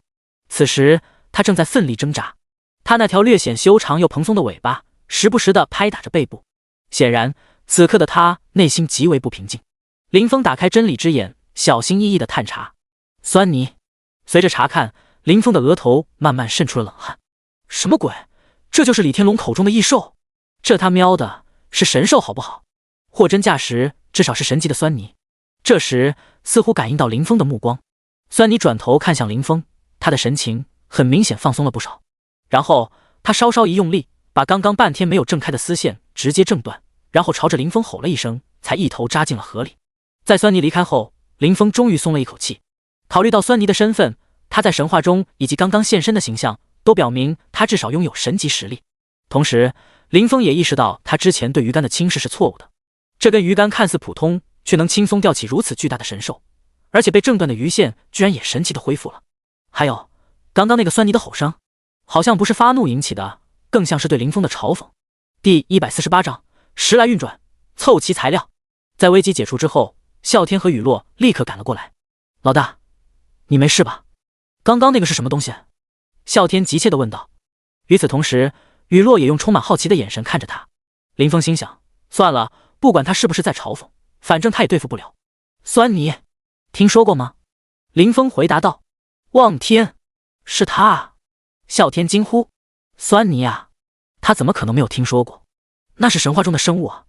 此时，它正在奋力挣扎。它那条略显修长又蓬松的尾巴，时不时地拍打着背部。显然，此刻的它内心极为不平静。林峰打开真理之眼，小心翼翼地探查。酸泥。随着查看，林峰的额头慢慢渗出了冷汗。什么鬼？这就是李天龙口中的异兽？这他喵的是神兽好不好？货真价实，至少是神级的酸泥。这时似乎感应到林峰的目光，酸泥转头看向林峰，他的神情很明显放松了不少。然后他稍稍一用力，把刚刚半天没有挣开的丝线直接挣断，然后朝着林峰吼了一声，才一头扎进了河里。在酸泥离开后，林峰终于松了一口气。考虑到酸泥的身份，他在神话中以及刚刚现身的形象，都表明他至少拥有神级实力。同时，林峰也意识到他之前对鱼竿的轻视是错误的。这根鱼竿看似普通，却能轻松钓起如此巨大的神兽，而且被挣断的鱼线居然也神奇的恢复了。还有，刚刚那个酸泥的吼声，好像不是发怒引起的，更像是对林峰的嘲讽。第148章，时来运转，凑齐材料。在危机解除之后，啸天和雨落立刻赶了过来。老大，你没事吧？刚刚那个是什么东西？啸天急切地问道。与此同时，雨落也用充满好奇的眼神看着他。林峰心想，算了，不管他是不是在嘲讽，反正他也对付不了。酸泥，听说过吗？林峰回答道。望天，是他啊！啸天惊呼。酸泥啊，他怎么可能没有听说过？那是神话中的生物啊！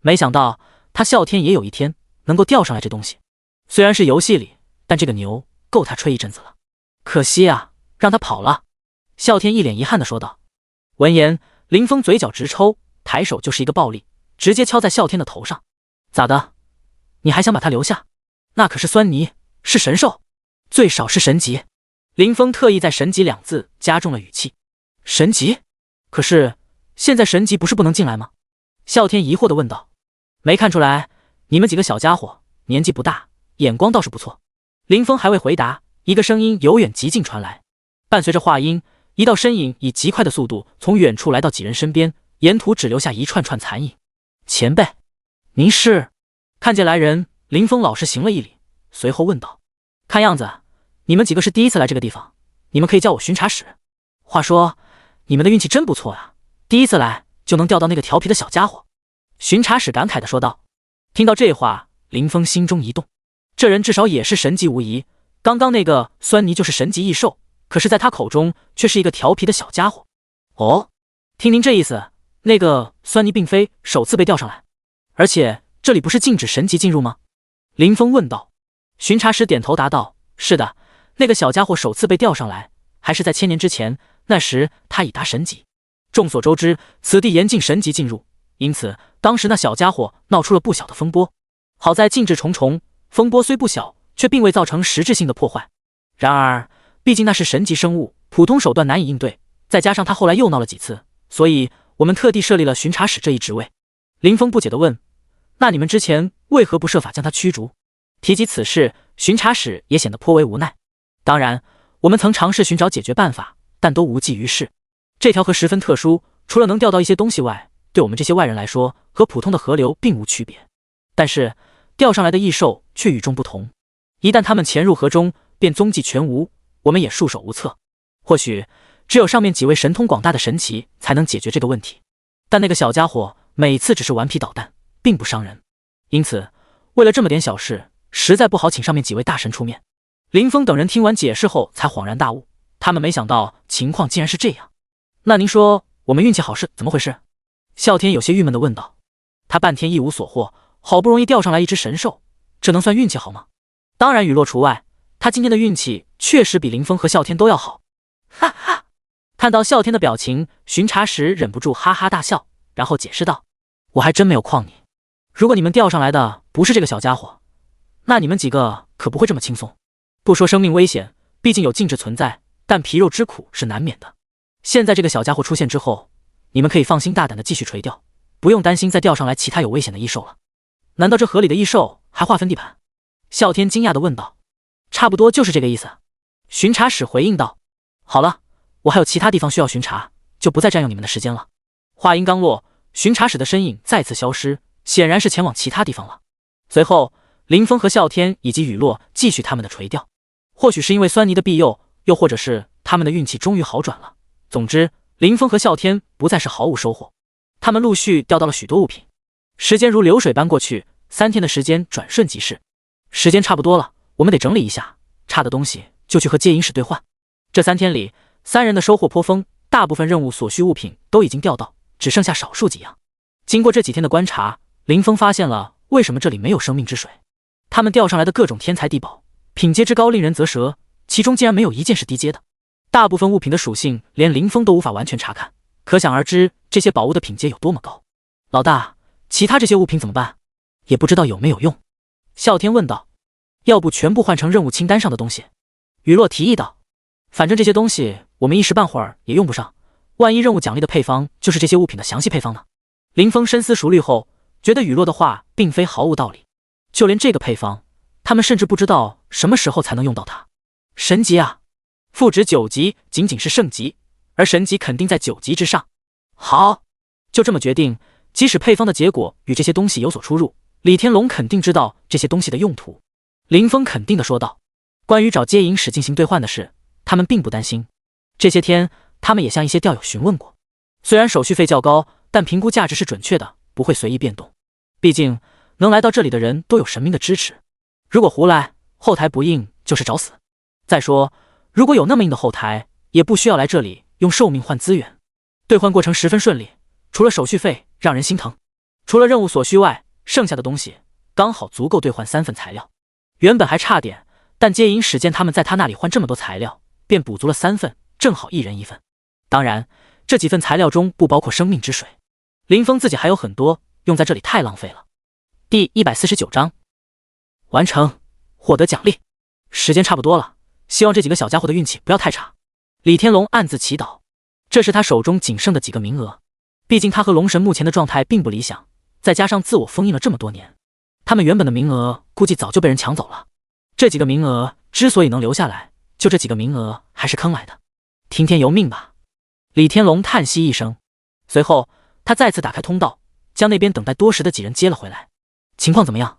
没想到他啸天也有一天能够钓上来这东西。虽然是游戏里，但这个牛够他吹一阵子了。可惜啊，让他跑了。啸天一脸遗憾地说道。闻言，林峰嘴角直抽，抬手就是一个暴力，直接敲在啸天的头上。咋的？你还想把他留下？那可是酸泥，是神兽，最少是神级。林峰特意在神级2字加重了语气。神级？可是现在神级不是不能进来吗？啸天疑惑地问道。没看出来，你们几个小家伙年纪不大，眼光倒是不错。林峰还未回答，一个声音由远及近传来，伴随着话音，一道身影以极快的速度从远处来到几人身边，沿途只留下一串串残影。前辈，您是？看见来人，林峰老实行了一礼，随后问道。看样子你们几个是第一次来这个地方，你们可以叫我巡查使。话说你们的运气真不错啊，第一次来就能钓到那个调皮的小家伙。巡查使感慨地说道。听到这话，林峰心中一动，这人至少也是神级无疑，刚刚那个酸泥就是神级异兽，可是在他口中却是一个调皮的小家伙。哦，听您这意思，那个酸泥并非首次被钓上来，而且这里不是禁止神级进入吗？林峰问道。巡查使点头答道，是的，那个小家伙首次被钓上来还是在1000年之前，那时他已达神级。众所周知，此地严禁神级进入，因此当时那小家伙闹出了不小的风波。好在禁制重重，风波虽不小，却并未造成实质性的破坏。然而毕竟那是神级生物，普通手段难以应对，再加上他后来又闹了几次，所以我们特地设立了巡查使这一职位。林峰不解地问，那你们之前为何不设法将他驱逐？提及此事，巡查使也显得颇为无奈。当然，我们曾尝试寻找解决办法，但都无济于事。这条河十分特殊，除了能钓到一些东西外，对我们这些外人来说，和普通的河流并无区别。但是钓上来的异兽却与众不同，一旦它们潜入河中，便踪迹全无，我们也束手无策。或许只有上面几位神通广大的神奇才能解决这个问题，但那个小家伙每次只是顽皮捣蛋，并不伤人，因此为了这么点小事，实在不好请上面几位大神出面。林峰等人听完解释后才恍然大悟，他们没想到情况竟然是这样。那您说我们运气好是怎么回事？啸天有些郁闷地问道。他半天一无所获，好不容易钓上来一只神兽，这能算运气好吗？当然雨落除外，他今天的运气确实比林峰和啸天都要好。哈哈！看到啸天的表情，巡查使忍不住哈哈大笑，然后解释道：我还真没有诓你，如果你们钓上来的不是这个小家伙，那你们几个可不会这么轻松。不说生命危险，毕竟有禁制存在，但皮肉之苦是难免的。现在这个小家伙出现之后，你们可以放心大胆的继续垂钓，不用担心再钓上来其他有危险的异兽了。难道这河里的异兽还划分地盘？啸天惊讶地问道。差不多就是这个意思。巡查使回应道。好了，我还有其他地方需要巡查，就不再占用你们的时间了。话音刚落，巡查使的身影再次消失，显然是前往其他地方了。随后林峰和啸天以及雨落继续他们的垂钓。或许是因为酸泥的庇佑，又或者是他们的运气终于好转了，总之林峰和啸天不再是毫无收获。他们陆续钓到了许多物品，时间如流水般过去，3天的时间转瞬即逝。时间差不多了，我们得整理一下，差的东西就去和接引使兑换。这3天里，3人的收获颇丰，大部分任务所需物品都已经钓到，只剩下少数几样。经过这几天的观察，林峰发现了为什么这里没有生命之水。他们钓上来的各种天材地宝，品阶之高令人啧舌，其中竟然没有一件是低阶的。大部分物品的属性连林峰都无法完全查看，可想而知这些宝物的品阶有多么高。老大，其他这些物品怎么办？也不知道有没有用。啸天问道。要不全部换成任务清单上的东西？雨落提议道。反正这些东西我们一时半会儿也用不上，万一任务奖励的配方就是这些物品的详细配方呢？林峰深思熟虑后，觉得雨落的话并非毫无道理。就连这个配方，他们甚至不知道什么时候才能用到它。神级啊！复职9级仅仅是圣级，而神级肯定在9级之上。好，就这么决定。即使配方的结果与这些东西有所出入，李天龙肯定知道这些东西的用途。林峰肯定地说道。关于找接引使进行兑换的事，他们并不担心。这些天，他们也向一些钓友询问过，虽然手续费较高，但评估价值是准确的，不会随意变动。毕竟能来到这里的人都有神明的支持，如果胡来，后台不硬就是找死。再说，如果有那么硬的后台，也不需要来这里用寿命换资源。兑换过程十分顺利，除了手续费让人心疼，除了任务所需外，剩下的东西刚好足够兑换3份材料。原本还差点，但接引使见他们在他那里换这么多材料，便补足了3份，正好1人1份。当然，这几份材料中不包括生命之水。林峰自己还有很多，用在这里太浪费了。第149章完成，获得奖励。时间差不多了，希望这几个小家伙的运气不要太差。李天龙暗自祈祷，这是他手中仅剩的几个名额。毕竟他和龙神目前的状态并不理想，再加上自我封印了这么多年，他们原本的名额估计早就被人抢走了。这几个名额之所以能留下来，就这几个名额还是坑来的。听天由命吧。李天龙叹息一声，随后他再次打开通道，将那边等待多时的几人接了回来。情况怎么样？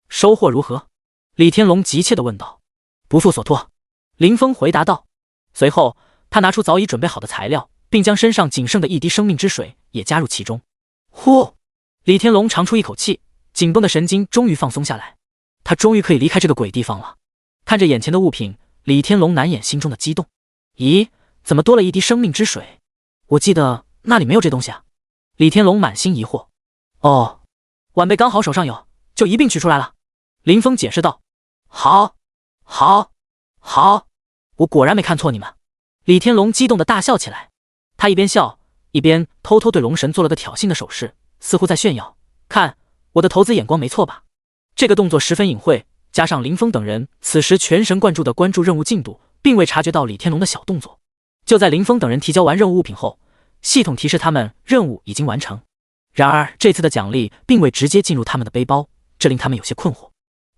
收获如何？李天龙急切地问道。不负所托，林峰回答道。随后他拿出早已准备好的材料，并将身上仅剩的一滴生命之水也加入其中。呼！李天龙长出一口气，紧绷的神经终于放松下来，他终于可以离开这个鬼地方了。看着眼前的物品，李天龙难掩心中的激动。咦，怎么多了一滴生命之水？我记得那里没有这东西啊。李天龙满心疑惑。哦，晚辈刚好手上有，就一并取出来了。林峰解释道。好，我果然没看错你们。李天龙激动地大笑起来，他一边笑一边偷偷对龙神做了个挑衅的手势，似乎在炫耀，看我的投资眼光没错吧。这个动作十分隐晦，加上林峰等人此时全神贯注地关注任务进度，并未察觉到李天龙的小动作。就在林峰等人提交完任务物品后，系统提示他们任务已经完成。然而这次的奖励并未直接进入他们的背包，这令他们有些困惑。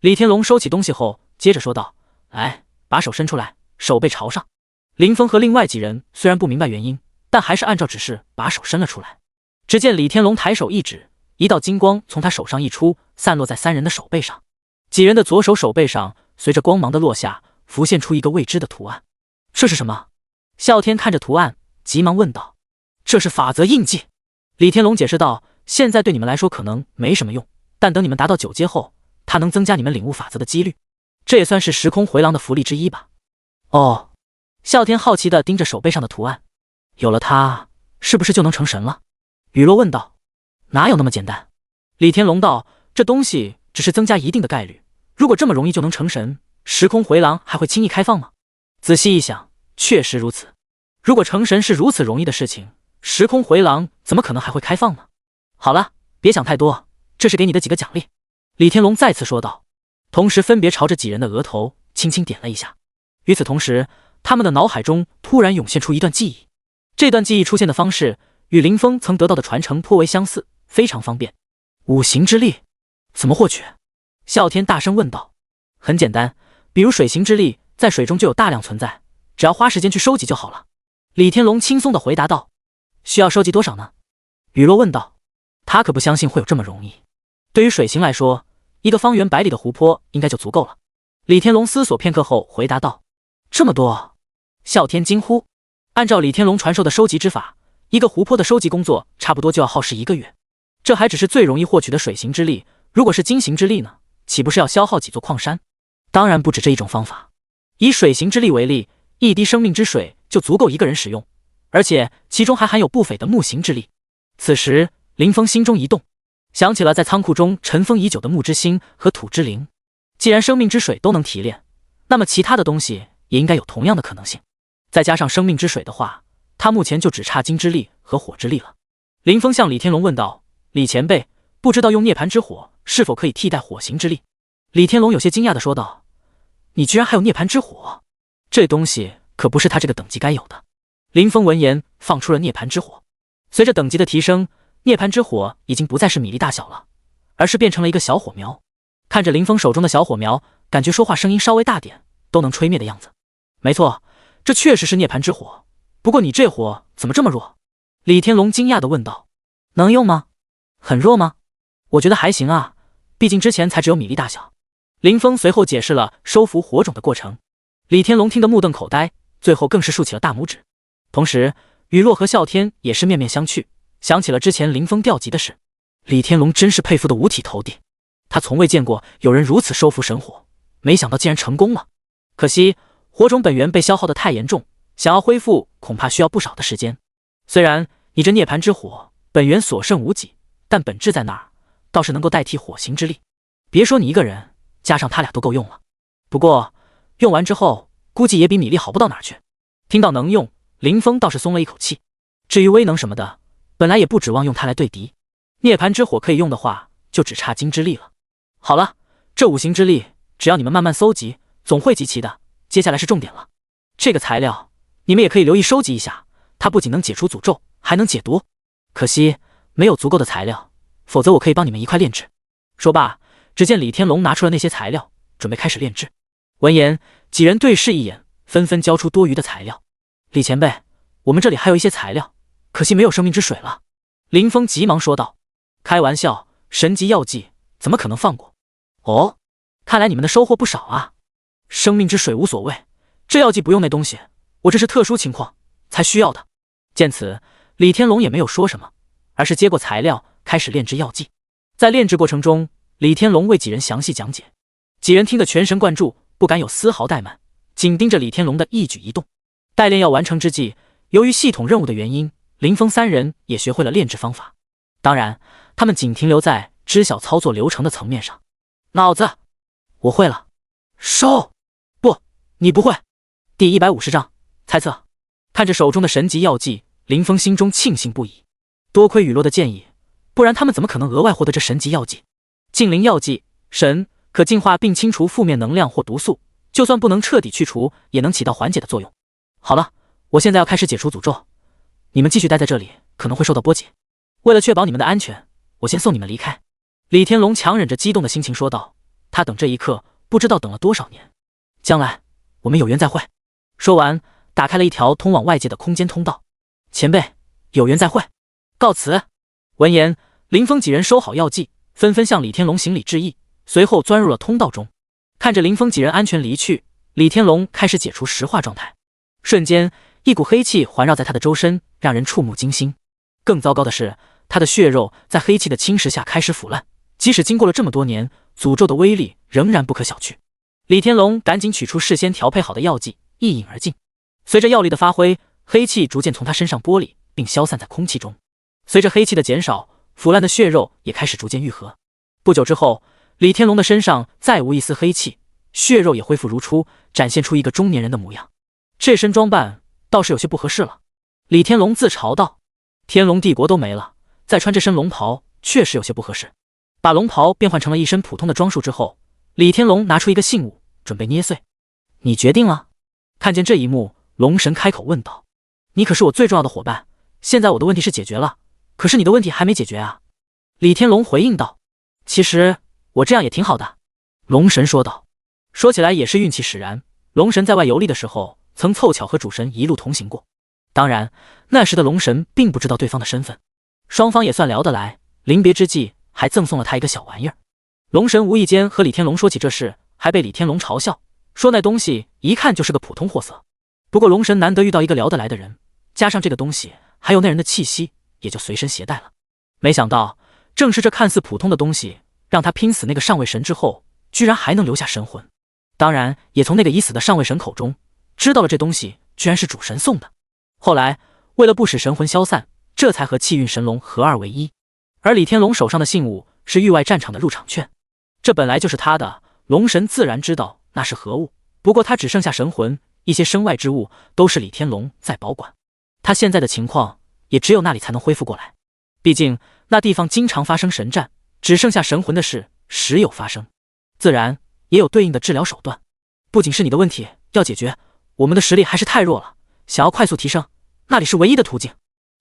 李天龙收起东西后，接着说道：来，把手伸出来，手背朝上。林峰和另外几人虽然不明白原因，但还是按照指示把手伸了出来。只见李天龙抬手一指，一道金光从他手上溢出，散落在3人的手背上。几人的左手手背上随着光芒的落下，浮现出一个未知的图案。这是什么？啸天看着图案，急忙问道。这是法则印记。李天龙解释道，现在对你们来说可能没什么用，但等你们达到9阶后，它能增加你们领悟法则的几率，这也算是时空回廊的福利之一吧。哦，啸天好奇地盯着手背上的图案，有了它，是不是就能成神了？雨落问道。哪有那么简单？李天龙道，这东西只是增加一定的概率，如果这么容易就能成神，时空回廊还会轻易开放吗？仔细一想，确实如此。如果成神是如此容易的事情，时空回廊怎么可能还会开放呢？好了，别想太多，这是给你的几个奖励。李天龙再次说道，同时分别朝着几人的额头轻轻点了一下。与此同时，他们的脑海中突然涌现出一段记忆，这段记忆出现的方式与林峰曾得到的传承颇为相似，非常方便。五行之力怎么获取？啸天大声问道。很简单，比如水行之力在水中就有大量存在，只要花时间去收集就好了。李天龙轻松地回答道。需要收集多少呢？雨落问道。他可不相信会有这么容易。对于水行来说，一个方圆100里的湖泊应该就足够了。李天龙思索片刻后回答道。这么多？啸天惊呼。按照李天龙传授的收集之法，一个湖泊的收集工作差不多就要耗时1个月。这还只是最容易获取的水行之力，如果是金行之力呢？岂不是要消耗几座矿山？当然不止这一种方法。以水行之力为例，一滴生命之水就足够1个人使用，而且其中还含有不菲的木行之力。此时林峰心中一动，想起了在仓库中尘封已久的木之心和土之灵。既然生命之水都能提炼，那么其他的东西也应该有同样的可能性。再加上生命之水的话，他目前就只差金之力和火之力了。林峰向李天龙问道：李前辈，不知道用涅槃之火是否可以替代火行之力？李天龙有些惊讶地说道：你居然还有涅槃之火？这东西可不是他这个等级该有的。林峰闻言放出了涅槃之火，随着等级的提升，涅槃之火已经不再是米粒大小了，而是变成了一个小火苗。看着林峰手中的小火苗，感觉说话声音稍微大点都能吹灭的样子。没错，这确实是涅槃之火，不过你这火怎么这么弱？李天龙惊讶地问道。能用吗？很弱吗？我觉得还行啊，毕竟之前才只有米粒大小。林峰随后解释了收服火种的过程。李天龙听得目瞪口呆，最后更是竖起了大拇指。同时雨落和啸天也是面面相觑，想起了之前林峰调集的事。李天龙真是佩服得五体投地，他从未见过有人如此收服神火，没想到竟然成功了。可惜火种本源被消耗得太严重，想要恢复恐怕需要不少的时间。虽然你这涅槃之火本源所剩无几，但本质在那儿，倒是能够代替火行之力。别说你一个人，加上他俩都够用了。不过用完之后估计也比米粒好不到哪儿去。听到能用，林峰倒是松了一口气。至于威能什么的，本来也不指望用它来对敌，涅槃之火可以用的话，就只差金之力了。好了，这五行之力只要你们慢慢搜集，总会集齐的。接下来是重点了，这个材料你们也可以留意收集一下，它不仅能解除诅咒，还能解毒。可惜没有足够的材料，否则我可以帮你们一块炼制。说罢，只见李天龙拿出了那些材料，准备开始炼制。闻言，几人对视一眼，纷纷交出多余的材料。李前辈，我们这里还有一些材料，可惜没有生命之水了。林峰急忙说道。开玩笑，神级药剂怎么可能放过？哦，看来你们的收获不少啊。生命之水无所谓，这药剂不用那东西，我这是特殊情况才需要的。见此，李天龙也没有说什么，而是接过材料开始炼制药剂。在炼制过程中，李天龙为几人详细讲解，几人听得全神贯注，不敢有丝毫怠慢，紧盯着李天龙的一举一动。待炼药完成之际，由于系统任务的原因，林峰三人也学会了炼制方法。当然，他们仅停留在知晓操作流程的层面上。脑子，我会了。收！不，你不会。第150章猜测。看着手中的神级药剂，林峰心中庆幸不已。多亏雨落的建议，不然他们怎么可能额外获得这神级药剂？净灵药剂，神可净化并清除负面能量或毒素，就算不能彻底去除，也能起到缓解的作用。好了，我现在要开始解除诅咒，你们继续待在这里可能会受到波及。为了确保你们的安全，我先送你们离开。李天龙强忍着激动的心情说道，他等这一刻不知道等了多少年。将来我们有缘再会。说完，打开了一条通往外界的空间通道。前辈，有缘再会，告辞。闻言，林峰几人收好药剂，纷纷向李天龙行礼致意，随后钻入了通道中。看着林峰几人安全离去，李天龙开始解除石化状态。瞬间，一股黑气环绕在他的周身，让人触目惊心。更糟糕的是，他的血肉在黑气的侵蚀下开始腐烂，即使经过了这么多年，诅咒的威力仍然不可小觑。李天龙赶紧取出事先调配好的药剂，一饮而尽。随着药力的发挥，黑气逐渐从他身上剥离，并消散在空气中。随着黑气的减少，腐烂的血肉也开始逐渐愈合。不久之后，李天龙的身上再无一丝黑气，血肉也恢复如初，展现出一个中年人的模样。这身装扮倒是有些不合适了。李天龙自嘲道：“天龙帝国都没了，再穿这身龙袍确实有些不合适。”把龙袍变换成了一身普通的装束之后，李天龙拿出一个信物，准备捏碎。你决定了？看见这一幕，龙神开口问道：“你可是我最重要的伙伴，现在我的问题是解决了，可是你的问题还没解决啊。”李天龙回应道：“其实我这样也挺好的。”龙神说道。说起来也是运气使然，龙神在外游历的时候，曾凑巧和主神一路同行过。当然，那时的龙神并不知道对方的身份，双方也算聊得来，临别之际还赠送了他一个小玩意儿。龙神无意间和李天龙说起这事，还被李天龙嘲笑，说那东西一看就是个普通货色。不过龙神难得遇到一个聊得来的人，加上这个东西还有那人的气息，也就随身携带了。没想到正是这看似普通的东西，让他拼死那个上位神之后，居然还能留下神魂。当然也从那个已死的上位神口中知道了这东西居然是主神送的。后来为了不使神魂消散，这才和气运神龙合二为一。而李天龙手上的信物是域外战场的入场券，这本来就是他的，龙神自然知道那是何物。不过他只剩下神魂，一些身外之物都是李天龙在保管。他现在的情况也只有那里才能恢复过来，毕竟那地方经常发生神战，只剩下神魂的事时有发生，自然也有对应的治疗手段。不仅是你的问题要解决，我们的实力还是太弱了，想要快速提升，那里是唯一的途径。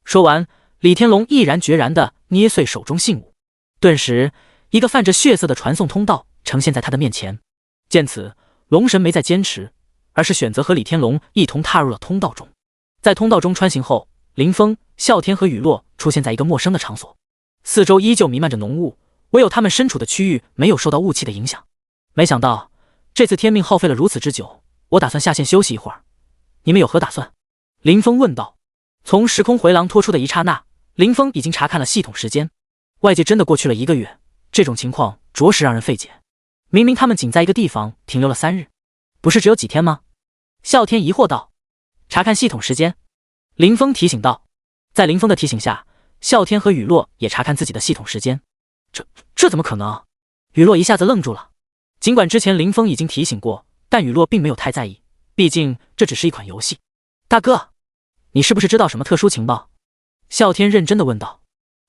说完，李天龙毅然决然地捏碎手中信物，顿时一个泛着血色的传送通道呈现在他的面前。见此，龙神没再坚持，而是选择和李天龙一同踏入了通道中。在通道中穿行后，林峰、啸天和雨落出现在一个陌生的场所，四周依旧弥漫着浓雾，唯有他们身处的区域没有受到雾气的影响。没想到这次天命耗费了如此之久，我打算下线休息一会儿，你们有何打算？林峰问道。从时空回廊拖出的一刹那，林峰已经查看了系统时间，外界真的过去了1个月，这种情况着实让人费解。明明他们仅在一个地方停留了3日，不是只有几天吗？啸天疑惑道。查看系统时间，林峰提醒道。在林峰的提醒下，啸天和雨落也查看自己的系统时间。这怎么可能？雨落一下子愣住了。尽管之前林峰已经提醒过，但雨落并没有太在意，毕竟这只是一款游戏。大哥，你是不是知道什么特殊情报？啸天认真地问道。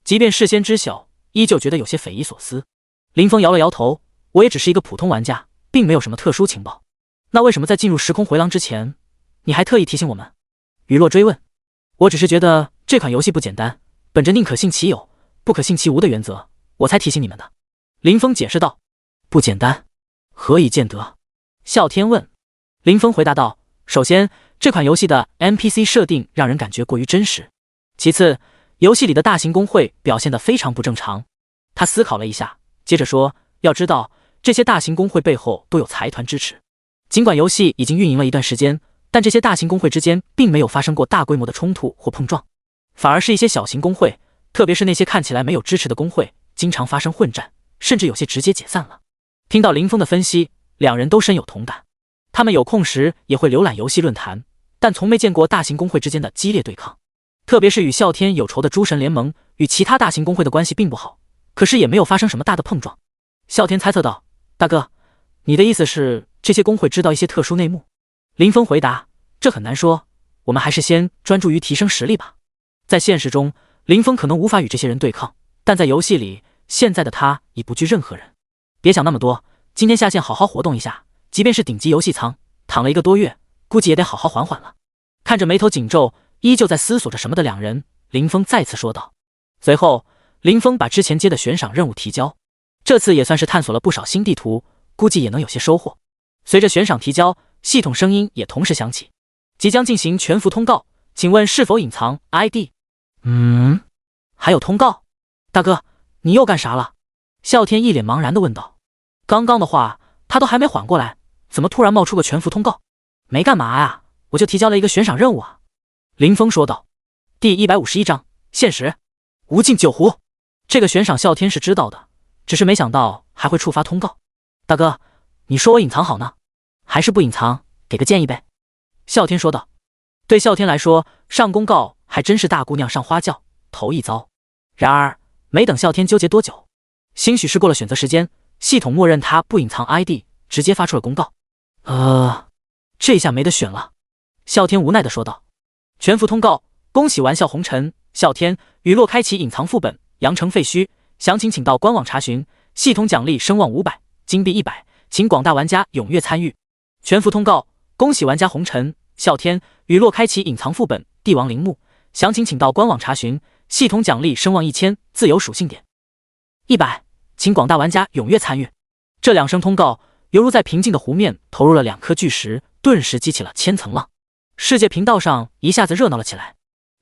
即便事先知晓，依旧觉得有些匪夷所思。林峰摇了摇头，我也只是一个普通玩家，并没有什么特殊情报。那为什么在进入时空回廊之前，你还特意提醒我们？雨落追问。我只是觉得这款游戏不简单，本着宁可信其有，不可信其无的原则，我才提醒你们的。林峰解释道。不简单，何以见得？啸天问。林峰回答道。首先，这款游戏的 NPC 设定让人感觉过于真实。其次，游戏里的大型工会表现得非常不正常。他思考了一下，接着说，要知道，这些大型工会背后都有财团支持。尽管游戏已经运营了一段时间，但这些大型工会之间并没有发生过大规模的冲突或碰撞，反而是一些小型工会，特别是那些看起来没有支持的工会，经常发生混战，甚至有些直接解散了。听到林峰的分析，两人都深有同感。他们有空时也会浏览游戏论坛，但从没见过大型工会之间的激烈对抗。特别是与啸天有仇的诸神联盟，与其他大型工会的关系并不好，可是也没有发生什么大的碰撞。啸天猜测道：大哥，你的意思是这些工会知道一些特殊内幕？林峰回答：这很难说，我们还是先专注于提升实力吧。在现实中，林峰可能无法与这些人对抗，但在游戏里，现在的他已不惧任何人。别想那么多，今天下线好好活动一下，即便是顶级游戏仓，躺了1个多月，估计也得好好缓缓了。看着眉头紧皱，依旧在思索着什么的两人，林峰再次说道。随后，林峰把之前接的悬赏任务提交，这次也算是探索了不少新地图，估计也能有些收获。随着悬赏提交，系统声音也同时响起，即将进行全服通告，请问是否隐藏 ID？ 还有通告？大哥，你又干啥了？啸天一脸茫然地问道。刚刚的话他都还没缓过来，怎么突然冒出个全服通告？没干嘛呀，我就提交了一个悬赏任务啊。林峰说道。第151章限时无尽酒壶。这个悬赏啸天是知道的，只是没想到还会触发通告。大哥，你说我隐藏好呢，还是不隐藏，给个建议呗。啸天说道。对啸天来说，上公告还真是大姑娘上花轿，头一遭。然而没等啸天纠结多久，兴许是过了选择时间，系统默认他不隐藏 ID， 直接发出了公告。这下没得选了。啸天无奈地说道。全服通告，恭喜玩笑红尘、啸天、雨落开启隐藏副本，阳城废墟，详情请到官网查询，系统奖励声望500，金币100，请广大玩家踊跃参与。全服通告，恭喜玩家红尘、啸天、雨落开启隐藏副本，帝王陵墓，详情请到官网查询，系统奖励声望1000，自由属性点100，请广大玩家踊跃参与。这2声通告犹如在平静的湖面投入了2颗巨石，顿时激起了千层浪。世界频道上一下子热闹了起来。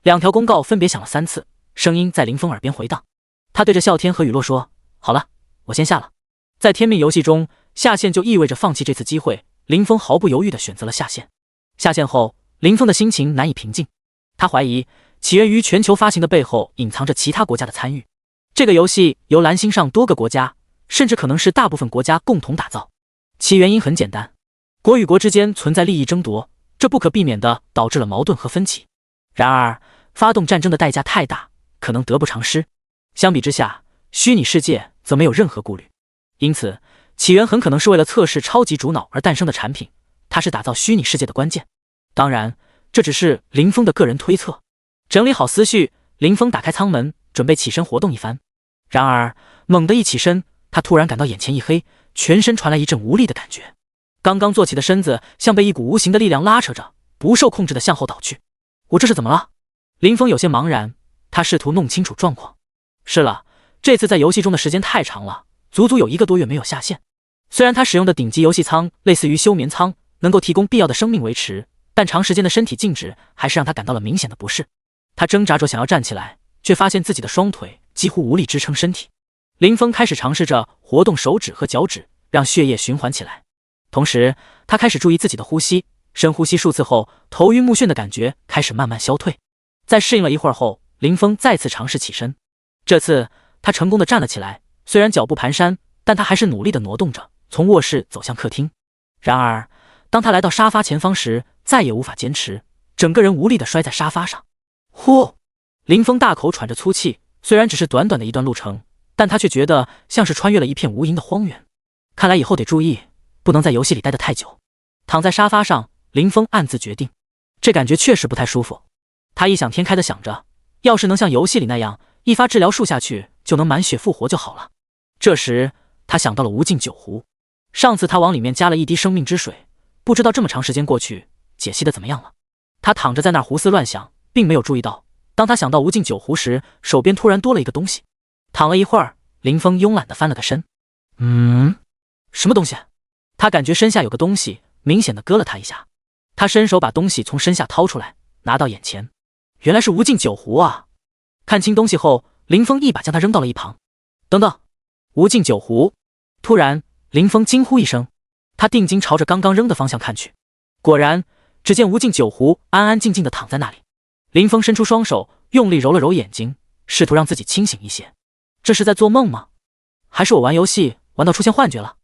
2条公告分别响了3次，声音在林峰耳边回荡。他对着啸天和雨落说：好了，我先下了。在天命游戏中，下线就意味着放弃这次机会，林峰毫不犹豫地选择了下线。下线后，林峰的心情难以平静。他怀疑起源于全球发行的背后隐藏着其他国家的参与。这个游戏由蓝星上多个国家，甚至可能是大部分国家共同打造。其原因很简单，国与国之间存在利益争夺，这不可避免地导致了矛盾和分歧。然而，发动战争的代价太大，可能得不偿失。相比之下，虚拟世界则没有任何顾虑。因此，起源很可能是为了测试超级主脑而诞生的产品，它是打造虚拟世界的关键。当然，这只是林峰的个人推测。整理好思绪，林峰打开舱门，准备起身活动一番。然而，猛地一起身，他突然感到眼前一黑，全身传来一阵无力的感觉。刚刚坐起的身子像被一股无形的力量拉扯着，不受控制地向后倒去。我这是怎么了？林峰有些茫然，他试图弄清楚状况。是了，这次在游戏中的时间太长了，足足有1个多月没有下线。虽然他使用的顶级游戏舱类似于休眠舱，能够提供必要的生命维持，但长时间的身体静止还是让他感到了明显的不适。他挣扎着想要站起来，却发现自己的双腿几乎无力支撑身体。林峰开始尝试着活动手指和脚趾，让血液循环起来。同时，他开始注意自己的呼吸，深呼吸数次后，头晕目眩的感觉开始慢慢消退。在适应了一会儿后，林峰再次尝试起身。这次他成功的站了起来，虽然脚步蹒跚，但他还是努力的挪动着，从卧室走向客厅。然而，当他来到沙发前方时，再也无法坚持，整个人无力的摔在沙发上。呼！林峰大口喘着粗气，虽然只是短短的一段路程，但他却觉得像是穿越了一片无垠的荒原。看来以后得注意，不能在游戏里待得太久。躺在沙发上，林峰暗自决定，这感觉确实不太舒服。他异想天开的想着，要是能像游戏里那样，一发治疗术下去就能满血复活就好了。这时，他想到了无尽酒壶，上次他往里面加了一滴生命之水，不知道这么长时间过去，解析的怎么样了。他躺着在那儿胡思乱想，并没有注意到，当他想到无尽酒壶时，手边突然多了一个东西。躺了一会儿，林峰慵懒地翻了个身。什么东西？他感觉身下有个东西明显地割了他一下。他伸手把东西从身下掏出来，拿到眼前，原来是无尽酒壶啊！看清东西后，林峰一把将它扔到了一旁。等等，无尽酒壶！突然，林峰惊呼一声，他定睛朝着刚刚扔的方向看去，果然，只见无尽酒壶安安静静地躺在那里。林峰伸出双手，用力揉了揉眼睛，试图让自己清醒一些。这是在做梦吗？还是我玩游戏玩到出现幻觉了？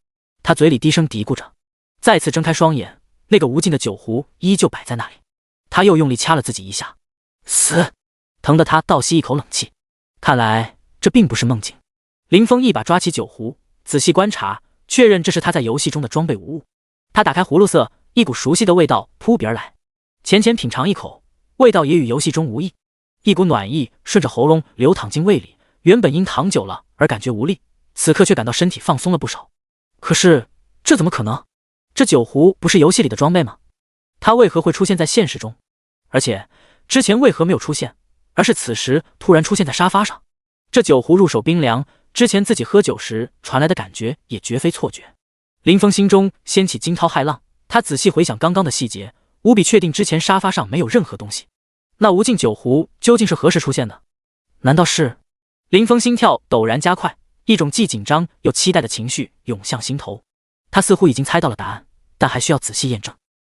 他嘴里低声嘀咕着，再次睁开双眼，那个无尽的酒壶依旧摆在那里。他又用力掐了自己一下，死！疼得他倒吸一口冷气。看来这并不是梦境。林峰一把抓起酒壶，仔细观察，确认这是他在游戏中的装备无误。他打开葫芦塞，一股熟悉的味道扑鼻而来，浅浅品尝一口，味道也与游戏中无异。一股暖意顺着喉咙流淌进胃里，原本因躺久了而感觉无力，此刻却感到身体放松了不少。可是这怎么可能？这酒壶不是游戏里的装备吗？它为何会出现在现实中？而且之前为何没有出现，而是此时突然出现在沙发上？这酒壶入手冰凉，之前自己喝酒时传来的感觉也绝非错觉。林峰心中掀起惊涛骇浪，他仔细回想刚刚的细节，无比确定之前沙发上没有任何东西。那无尽酒壶究竟是何时出现的？难道是……林峰心跳陡然加快，一种既紧张又期待的情绪涌向心头。他似乎已经猜到了答案，但还需要仔细验证。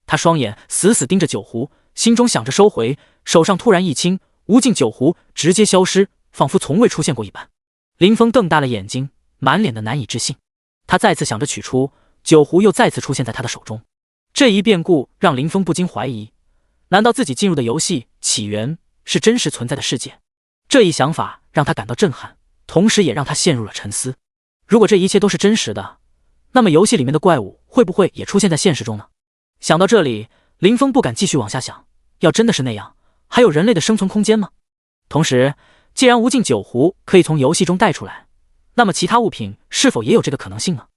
他双眼死死盯着酒壶，心中想着收回，手上突然一轻，无尽酒壶直接消失，仿佛从未出现过一般。林峰瞪大了眼睛，满脸的难以置信。他再次想着取出酒壶，又再次出现在他的手中。这一变故让林峰不禁怀疑，难道自己进入的游戏起源是真实存在的世界？这一想法让他感到震撼，同时也让他陷入了沉思。如果这一切都是真实的，那么游戏里面的怪物会不会也出现在现实中呢？想到这里，林峰不敢继续往下想，要真的是那样，还有人类的生存空间吗？同时，既然无尽酒壶可以从游戏中带出来，那么其他物品是否也有这个可能性呢？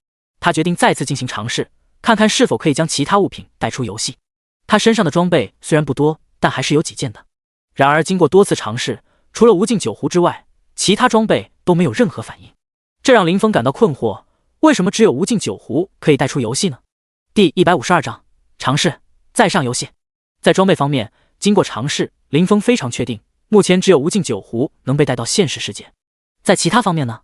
他决定再次进行尝试，看看是否可以将其他物品带出游戏。他身上的装备虽然不多，但还是有几件的。然而经过多次尝试，除了无尽酒壶之外，其他装备都没有任何反应，这让林峰感到困惑，为什么只有无尽酒壶可以带出游戏呢？第152章尝试再上游戏。在装备方面，经过尝试，林峰非常确定，目前只有无尽酒壶能被带到现实世界。在其他方面呢？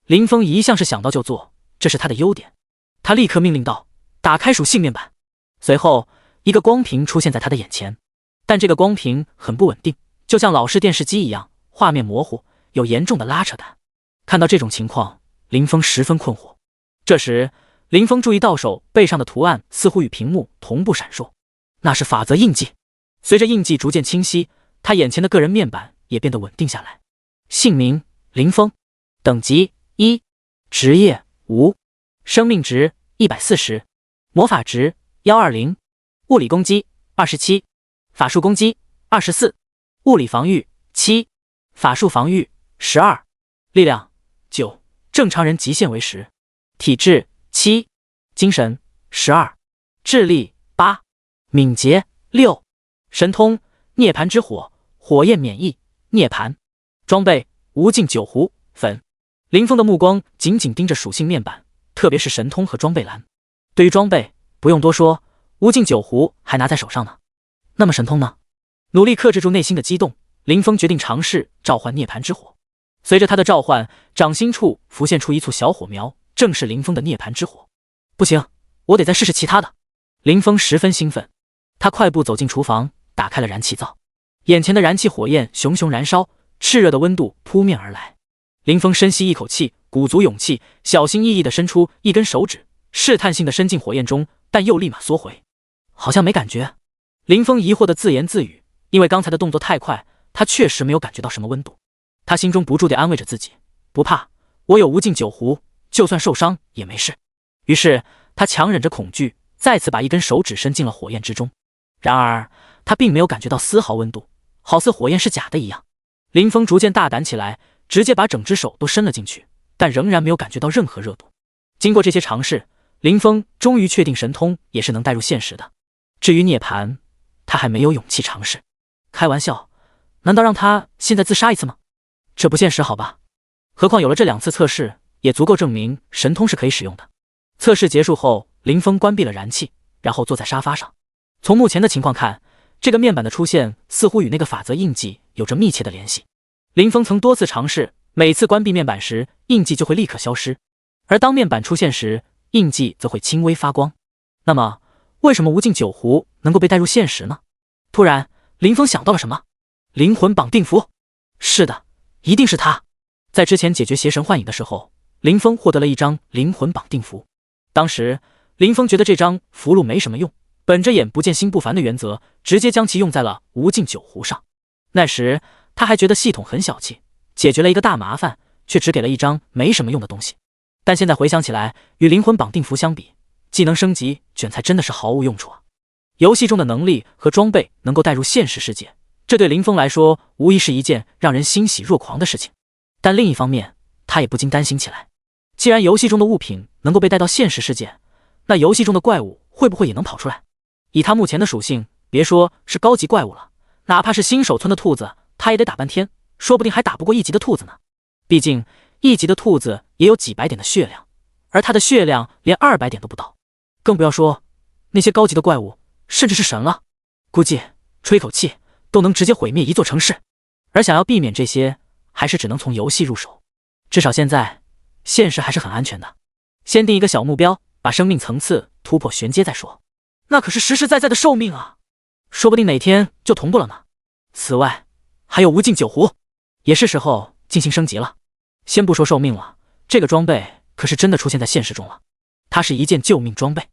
林峰一向是想到就做，这是他的优点。他立刻命令道：打开属性面板。随后一个光屏出现在他的眼前，但这个光屏很不稳定，就像老式电视机一样，画面模糊，有严重的拉扯感。看到这种情况，林峰十分困惑。这时林峰注意到手背上的图案似乎与屏幕同步闪烁，那是法则印记。随着印记逐渐清晰，他眼前的个人面板也变得稳定下来。姓名林峰，等级1，职业无，生命值140，魔法值120，物理攻击27，法术攻击24，物理防御7，法术防御12，力量9，正常人极限为10，体质7，精神12，智力8，敏捷6，神通涅槃之火，火焰免疫、涅槃。装备：无尽酒壶粉。林峰的目光紧紧盯着属性面板，特别是神通和装备栏。对于装备，不用多说，无尽酒壶还拿在手上呢。那么神通呢？努力克制住内心的激动，林峰决定尝试召唤涅槃之火。随着他的召唤，掌心处浮现出一簇小火苗，正是林峰的涅槃之火。不行，我得再试试其他的。林峰十分兴奋，他快步走进厨房，打开了燃气灶。眼前的燃气火焰熊熊燃烧，炽热的温度扑面而来。林峰深吸一口气，鼓足勇气，小心翼翼地伸出一根手指，试探性地伸进火焰中，但又立马缩回，好像没感觉。林峰疑惑地自言自语，因为刚才的动作太快，他确实没有感觉到什么温度。他心中不住地安慰着自己，不怕，我有无尽酒壶，就算受伤也没事。于是他强忍着恐惧，再次把一根手指伸进了火焰之中。然而他并没有感觉到丝毫温度，好似火焰是假的一样。林峰逐渐大胆起来，直接把整只手都伸了进去，但仍然没有感觉到任何热度。经过这些尝试，林峰终于确定神通也是能带入现实的。至于涅槃，他还没有勇气尝试。开玩笑，难道让他现在自杀一次吗？这不现实好吧？何况有了这2次测试，也足够证明神通是可以使用的。测试结束后，林峰关闭了燃气，然后坐在沙发上。从目前的情况看，这个面板的出现似乎与那个法则印记有着密切的联系。林峰曾多次尝试，每次关闭面板时，印记就会立刻消失，而当面板出现时，印记则会轻微发光。那么，为什么无尽酒壶能够被带入现实呢？突然，林峰想到了什么，灵魂绑定符。是的，一定是他。在之前解决邪神幻影的时候，林峰获得了一张灵魂绑定符。当时林峰觉得这张符箓没什么用，本着眼不见心不烦的原则，直接将其用在了无尽酒壶上。那时他还觉得系统很小气，解决了一个大麻烦，却只给了一张没什么用的东西。但现在回想起来，与灵魂绑定符相比，技能升级卷才真的是毫无用处啊。游戏中的能力和装备能够带入现实世界，这对林峰来说无疑是一件让人欣喜若狂的事情。但另一方面，他也不禁担心起来，既然游戏中的物品能够被带到现实世界，那游戏中的怪物会不会也能跑出来？以他目前的属性，别说是高级怪物了，哪怕是新手村的兔子，他也得打半天，说不定还打不过1级的兔子呢。毕竟1级的兔子也有几百点的血量，而他的血量连200点都不到，更不要说那些高级的怪物，甚至是神了，估计吹口气都能直接毁灭一座城市。而想要避免这些，还是只能从游戏入手，至少现在现实还是很安全的。先定一个小目标，把生命层次突破玄阶再说，那可是实实在在的寿命啊，说不定哪天就同步了呢。此外还有无尽酒壶，也是时候进行升级了。先不说寿命了，这个装备可是真的出现在现实中了，它是一件救命装备，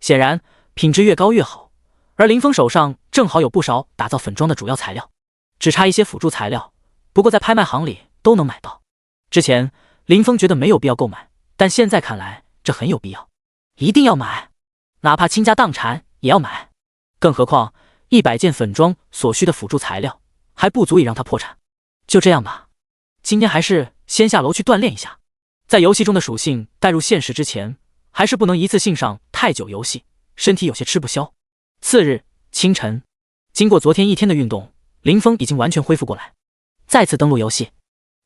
显然品质越高越好。而林峰手上正好有不少打造粉装的主要材料，只差一些辅助材料，不过在拍卖行里都能买到。之前林峰觉得没有必要购买，但现在看来这很有必要，一定要买，哪怕倾家荡产也要买。更何况100件粉装所需的辅助材料还不足以让他破产。就这样吧，今天还是先下楼去锻炼一下。在游戏中的属性带入现实之前，还是不能一次性上太久游戏，身体有些吃不消。次日清晨，经过昨天一天的运动，林峰已经完全恢复过来。再次登录游戏，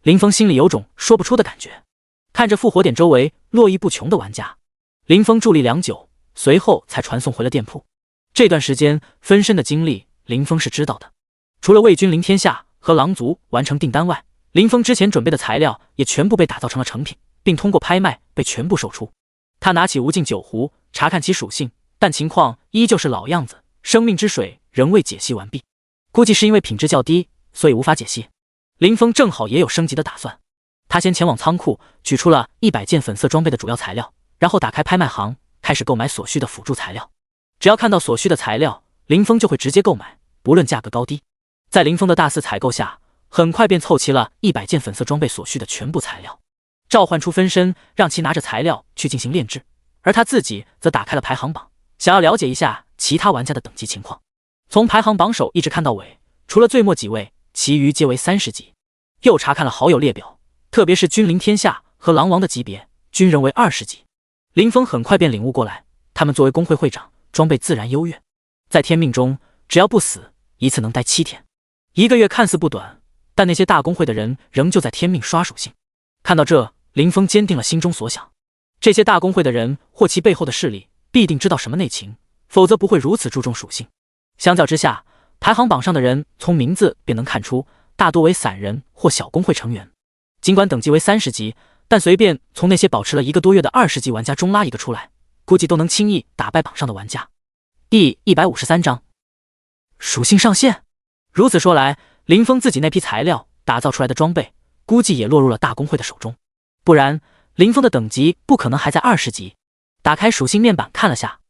林峰心里有种说不出的感觉。看着复活点周围络绎不穷的玩家，林峰伫立良久，随后才传送回了店铺。这段时间分身的经历，林峰是知道的。除了为君临天下和狼族完成订单外，林峰之前准备的材料也全部被打造成了成品，并通过拍卖被全部售出。他拿起无尽酒壶，查看其属性，但情况依旧是老样子，生命之水仍未解析完毕，估计是因为品质较低，所以无法解析。林峰正好也有升级的打算，他先前往仓库取出了100件粉色装备的主要材料，然后打开拍卖行，开始购买所需的辅助材料。只要看到所需的材料，林峰就会直接购买，不论价格高低。在林峰的大肆采购下，很快便凑齐了100件粉色装备所需的全部材料。召唤出分身，让其拿着材料去进行炼制，而他自己则打开了排行榜，想要了解一下其他玩家的等级情况。从排行榜首一直看到尾，除了最末几位，其余皆为30级。又查看了好友列表，特别是君临天下和狼王的级别，均仍为20级。林峰很快便领悟过来，他们作为工会会长，装备自然优越。在天命中，只要不死，一次能待7天。1个月看似不短，但那些大公会的人仍旧在天命刷属性。看到这，林峰坚定了心中所想，这些大公会的人或其背后的势力必定知道什么内情，否则不会如此注重属性。相较之下，排行榜上的人从名字便能看出，大多为散人或小公会成员。尽管等级为30级，但随便从那些保持了1个多月的20级玩家中拉一个出来，估计都能轻易打败榜上的玩家。第153章属性上限。如此说来，林峰自己那批材料打造出来的装备，估计也落入了大公会的手中，不然林峰的等级不可能还在20级。打开属性面板看了下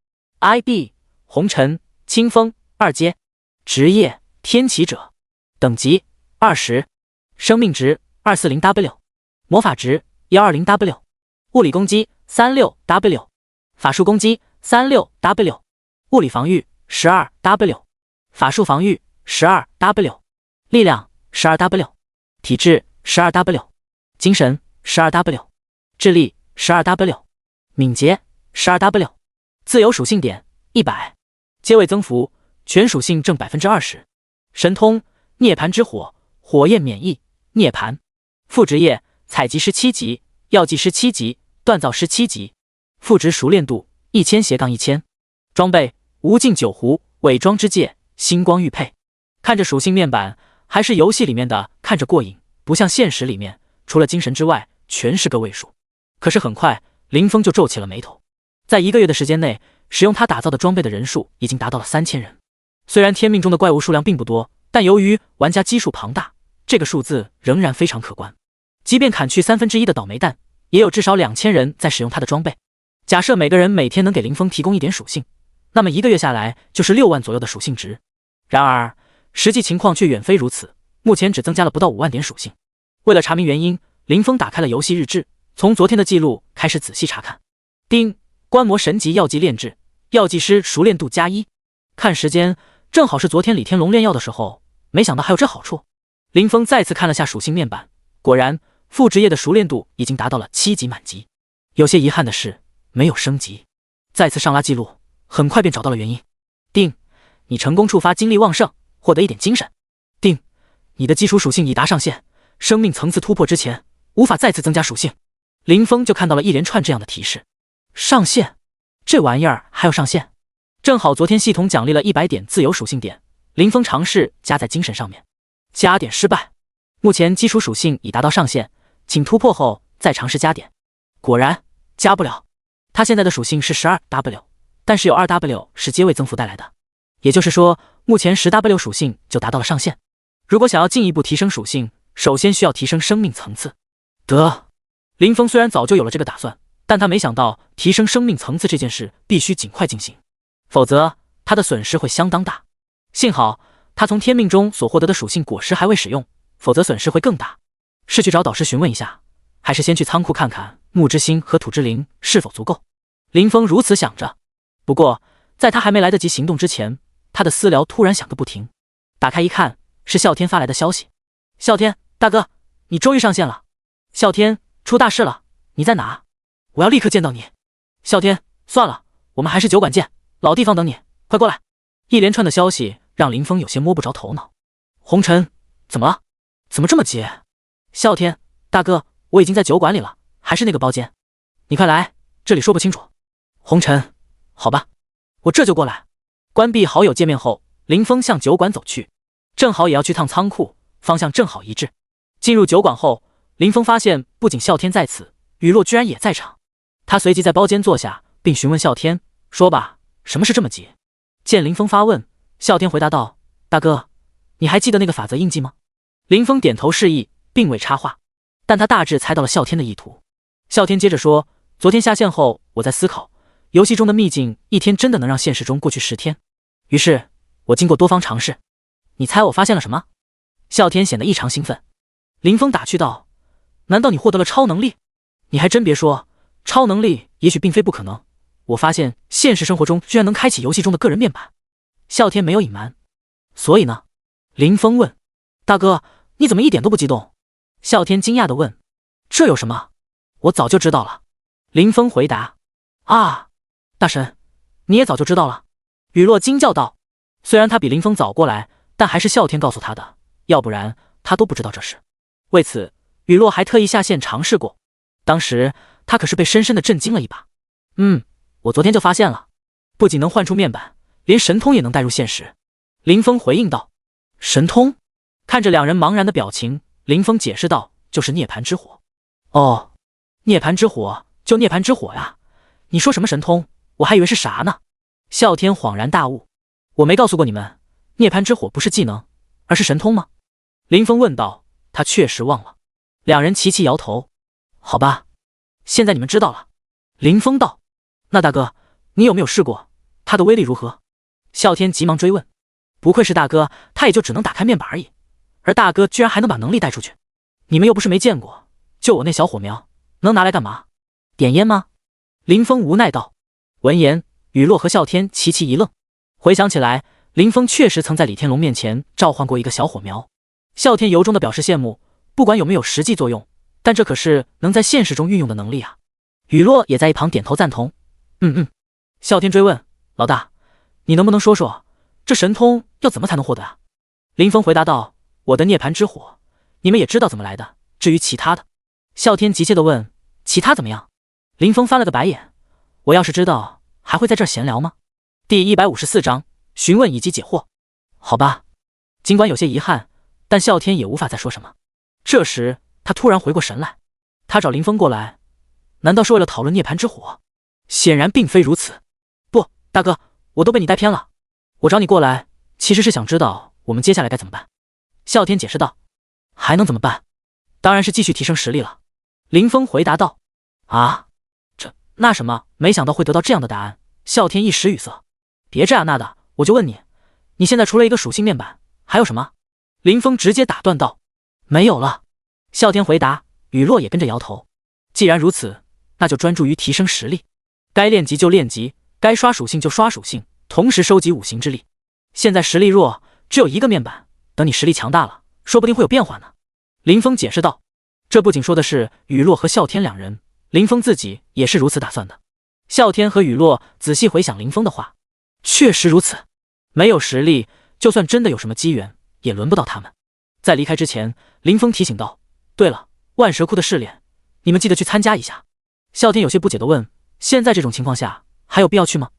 ，IB 红尘清风2阶，职业天启者，等级20，生命值240W， 魔法值120W， 物理攻击36W， 法术攻击36W， 物理防御12W， 法术防御12W， 力量12W， 体质12W， 精神12W， 智力12W， 敏捷12W， 自由属性点100，阶位增幅，全属性正 20%， 神通涅槃之火，火焰免疫涅槃，副职业采集师7级，药剂师7级，锻造师7级，副职熟练度1000/1000，装备无尽酒壶，伪装之戒，星光玉佩。看着属性面板，还是游戏里面的看着过瘾，不像现实里面除了精神之外全是个位数。可是很快林峰就皱起了眉头，在1个月的时间内，使用他打造的装备的人数已经达到了3000人。虽然天命中的怪物数量并不多，但由于玩家基数庞大，这个数字仍然非常可观。即便砍去1/3的倒霉蛋，也有至少2000人在使用他的装备。假设每个人每天能给林峰提供1点属性，那么1个月下来就是6万左右的属性值。然而实际情况却远非如此，目前只增加了不到5万点属性。为了查明原因，林峰打开了游戏日志，从昨天的记录开始仔细查看。丁，观摩神级药剂炼制，药剂师熟练度+1。看时间，正好是昨天李天龙炼药的时候，没想到还有这好处。林峰再次看了下属性面板，果然副职业的熟练度已经达到了7级满级。有些遗憾的是没有升级。再次上拉记录，很快便找到了原因。丁，你成功触发精力旺盛，获得1点精神。丁，你的基础属性已达上限，生命层次突破之前无法再次增加属性。林峰就看到了一连串这样的提示。上限？这玩意儿还有上限？正好昨天系统奖励了100点自由属性点，林峰尝试加在精神上面，加点失败。目前基础属性已达到上限，请突破后再尝试加点。果然加不了。他现在的属性是 12W， 但是有 2W 是阶位增幅带来的，也就是说目前 10W 属性就达到了上限。如果想要进一步提升属性，首先需要提升生命层次。林峰虽然早就有了这个打算，但他没想到提升生命层次这件事必须尽快进行，否则他的损失会相当大。幸好他从天命中所获得的属性果实还未使用，否则损失会更大。是去找导师询问一下，还是先去仓库看看木之心和土之灵是否足够？林峰如此想着。不过在他还没来得及行动之前，他的私聊突然响个不停。打开一看，是啸天发来的消息。啸天大哥，你终于上线了。啸天，出大事了，你在哪？我要立刻见到你。啸天，算了，我们还是酒馆见，老地方等你，快过来。一连串的消息让林峰有些摸不着头脑。红尘，怎么了？怎么这么急？啸天大哥，我已经在酒馆里了，还是那个包间，你快来，这里说不清楚。红尘，好吧，我这就过来。关闭好友界面后，林峰向酒馆走去，正好也要去趟仓库，方向正好一致。进入酒馆后，林峰发现不仅啸天在此，雨落居然也在场。他随即在包间坐下，并询问啸天，说吧，什么事这么急？见林峰发问，啸天回答道，大哥，你还记得那个法则印记吗？林峰点头示意，并未插话，但他大致猜到了啸天的意图。啸天接着说，昨天下线后，我在思考，游戏中的秘境一天真的能让现实中过去10天，于是我经过多方尝试。你猜我发现了什么？啸天显得异常兴奋。林峰打趣道，难道你获得了超能力？你还真别说，超能力也许并非不可能，我发现现实生活中居然能开启游戏中的个人面板。啸天没有隐瞒。所以呢？林峰问。大哥，你怎么一点都不激动？啸天惊讶地问。这有什么？我早就知道了。林峰回答。啊，大神，你也早就知道了？雨落惊叫道。虽然他比林峰早过来，但还是啸天告诉他的，要不然他都不知道这事。为此，雨落还特意下线尝试过，当时他可是被深深的震惊了一把。我昨天就发现了，不仅能唤出面板，连神通也能带入现实。林峰回应道。神通？看着两人茫然的表情，林峰解释道，就是涅槃之火。哦，涅槃之火就涅槃之火呀，你说什么神通，我还以为是啥呢。啸天恍然大悟，我没告诉过你们，涅槃之火不是技能，而是神通吗？林峰问道。他确实忘了。两人齐齐摇头。好吧，现在你们知道了。林峰道。那大哥，你有没有试过？它的威力如何？啸天急忙追问。不愧是大哥，他也就只能打开面板而已，而大哥居然还能把能力带出去。你们又不是没见过，就我那小火苗，能拿来干嘛？点烟吗？林峰无奈道。闻言，雨落和啸天齐齐一愣。回想起来，林峰确实曾在李天龙面前召唤过一个小火苗。啸天由衷的表示羡慕，不管有没有实际作用，但这可是能在现实中运用的能力啊。雨落也在一旁点头赞同。啸天追问，老大，你能不能说说这神通要怎么才能获得啊？林峰回答道，我的涅槃之火，你们也知道怎么来的，至于其他的。啸天急切地问，其他怎么样？林峰翻了个白眼，我要是知道，还会在这儿闲聊吗？第154章，询问以及解惑。好吧，尽管有些遗憾，但啸天也无法再说什么。这时他突然回过神来，他找林峰过来，难道是为了讨论涅槃之火？显然并非如此。不，大哥，我都被你带偏了。我找你过来，其实是想知道我们接下来该怎么办。啸天解释道。还能怎么办？当然是继续提升实力了。林峰回答道。啊，那什么，没想到会得到这样的答案。啸天一时语塞。别这样那的，我就问你，你现在除了一个属性面板，还有什么？林峰直接打断道。没有了。啸天回答，雨落也跟着摇头。既然如此，那就专注于提升实力，该练级就练级，该刷属性就刷属性，同时收集五行之力。现在实力弱，只有一个面板，等你实力强大了，说不定会有变化呢。林峰解释道。这不仅说的是雨落和啸天两人，林峰自己也是如此打算的。啸天和雨落仔细回想林峰的话，确实如此。没有实力，就算真的有什么机缘，也轮不到他们。在离开之前，林峰提醒道，对了，万蛇窟的试炼，你们记得去参加一下。啸天有些不解地问，现在这种情况下，还有必要去吗？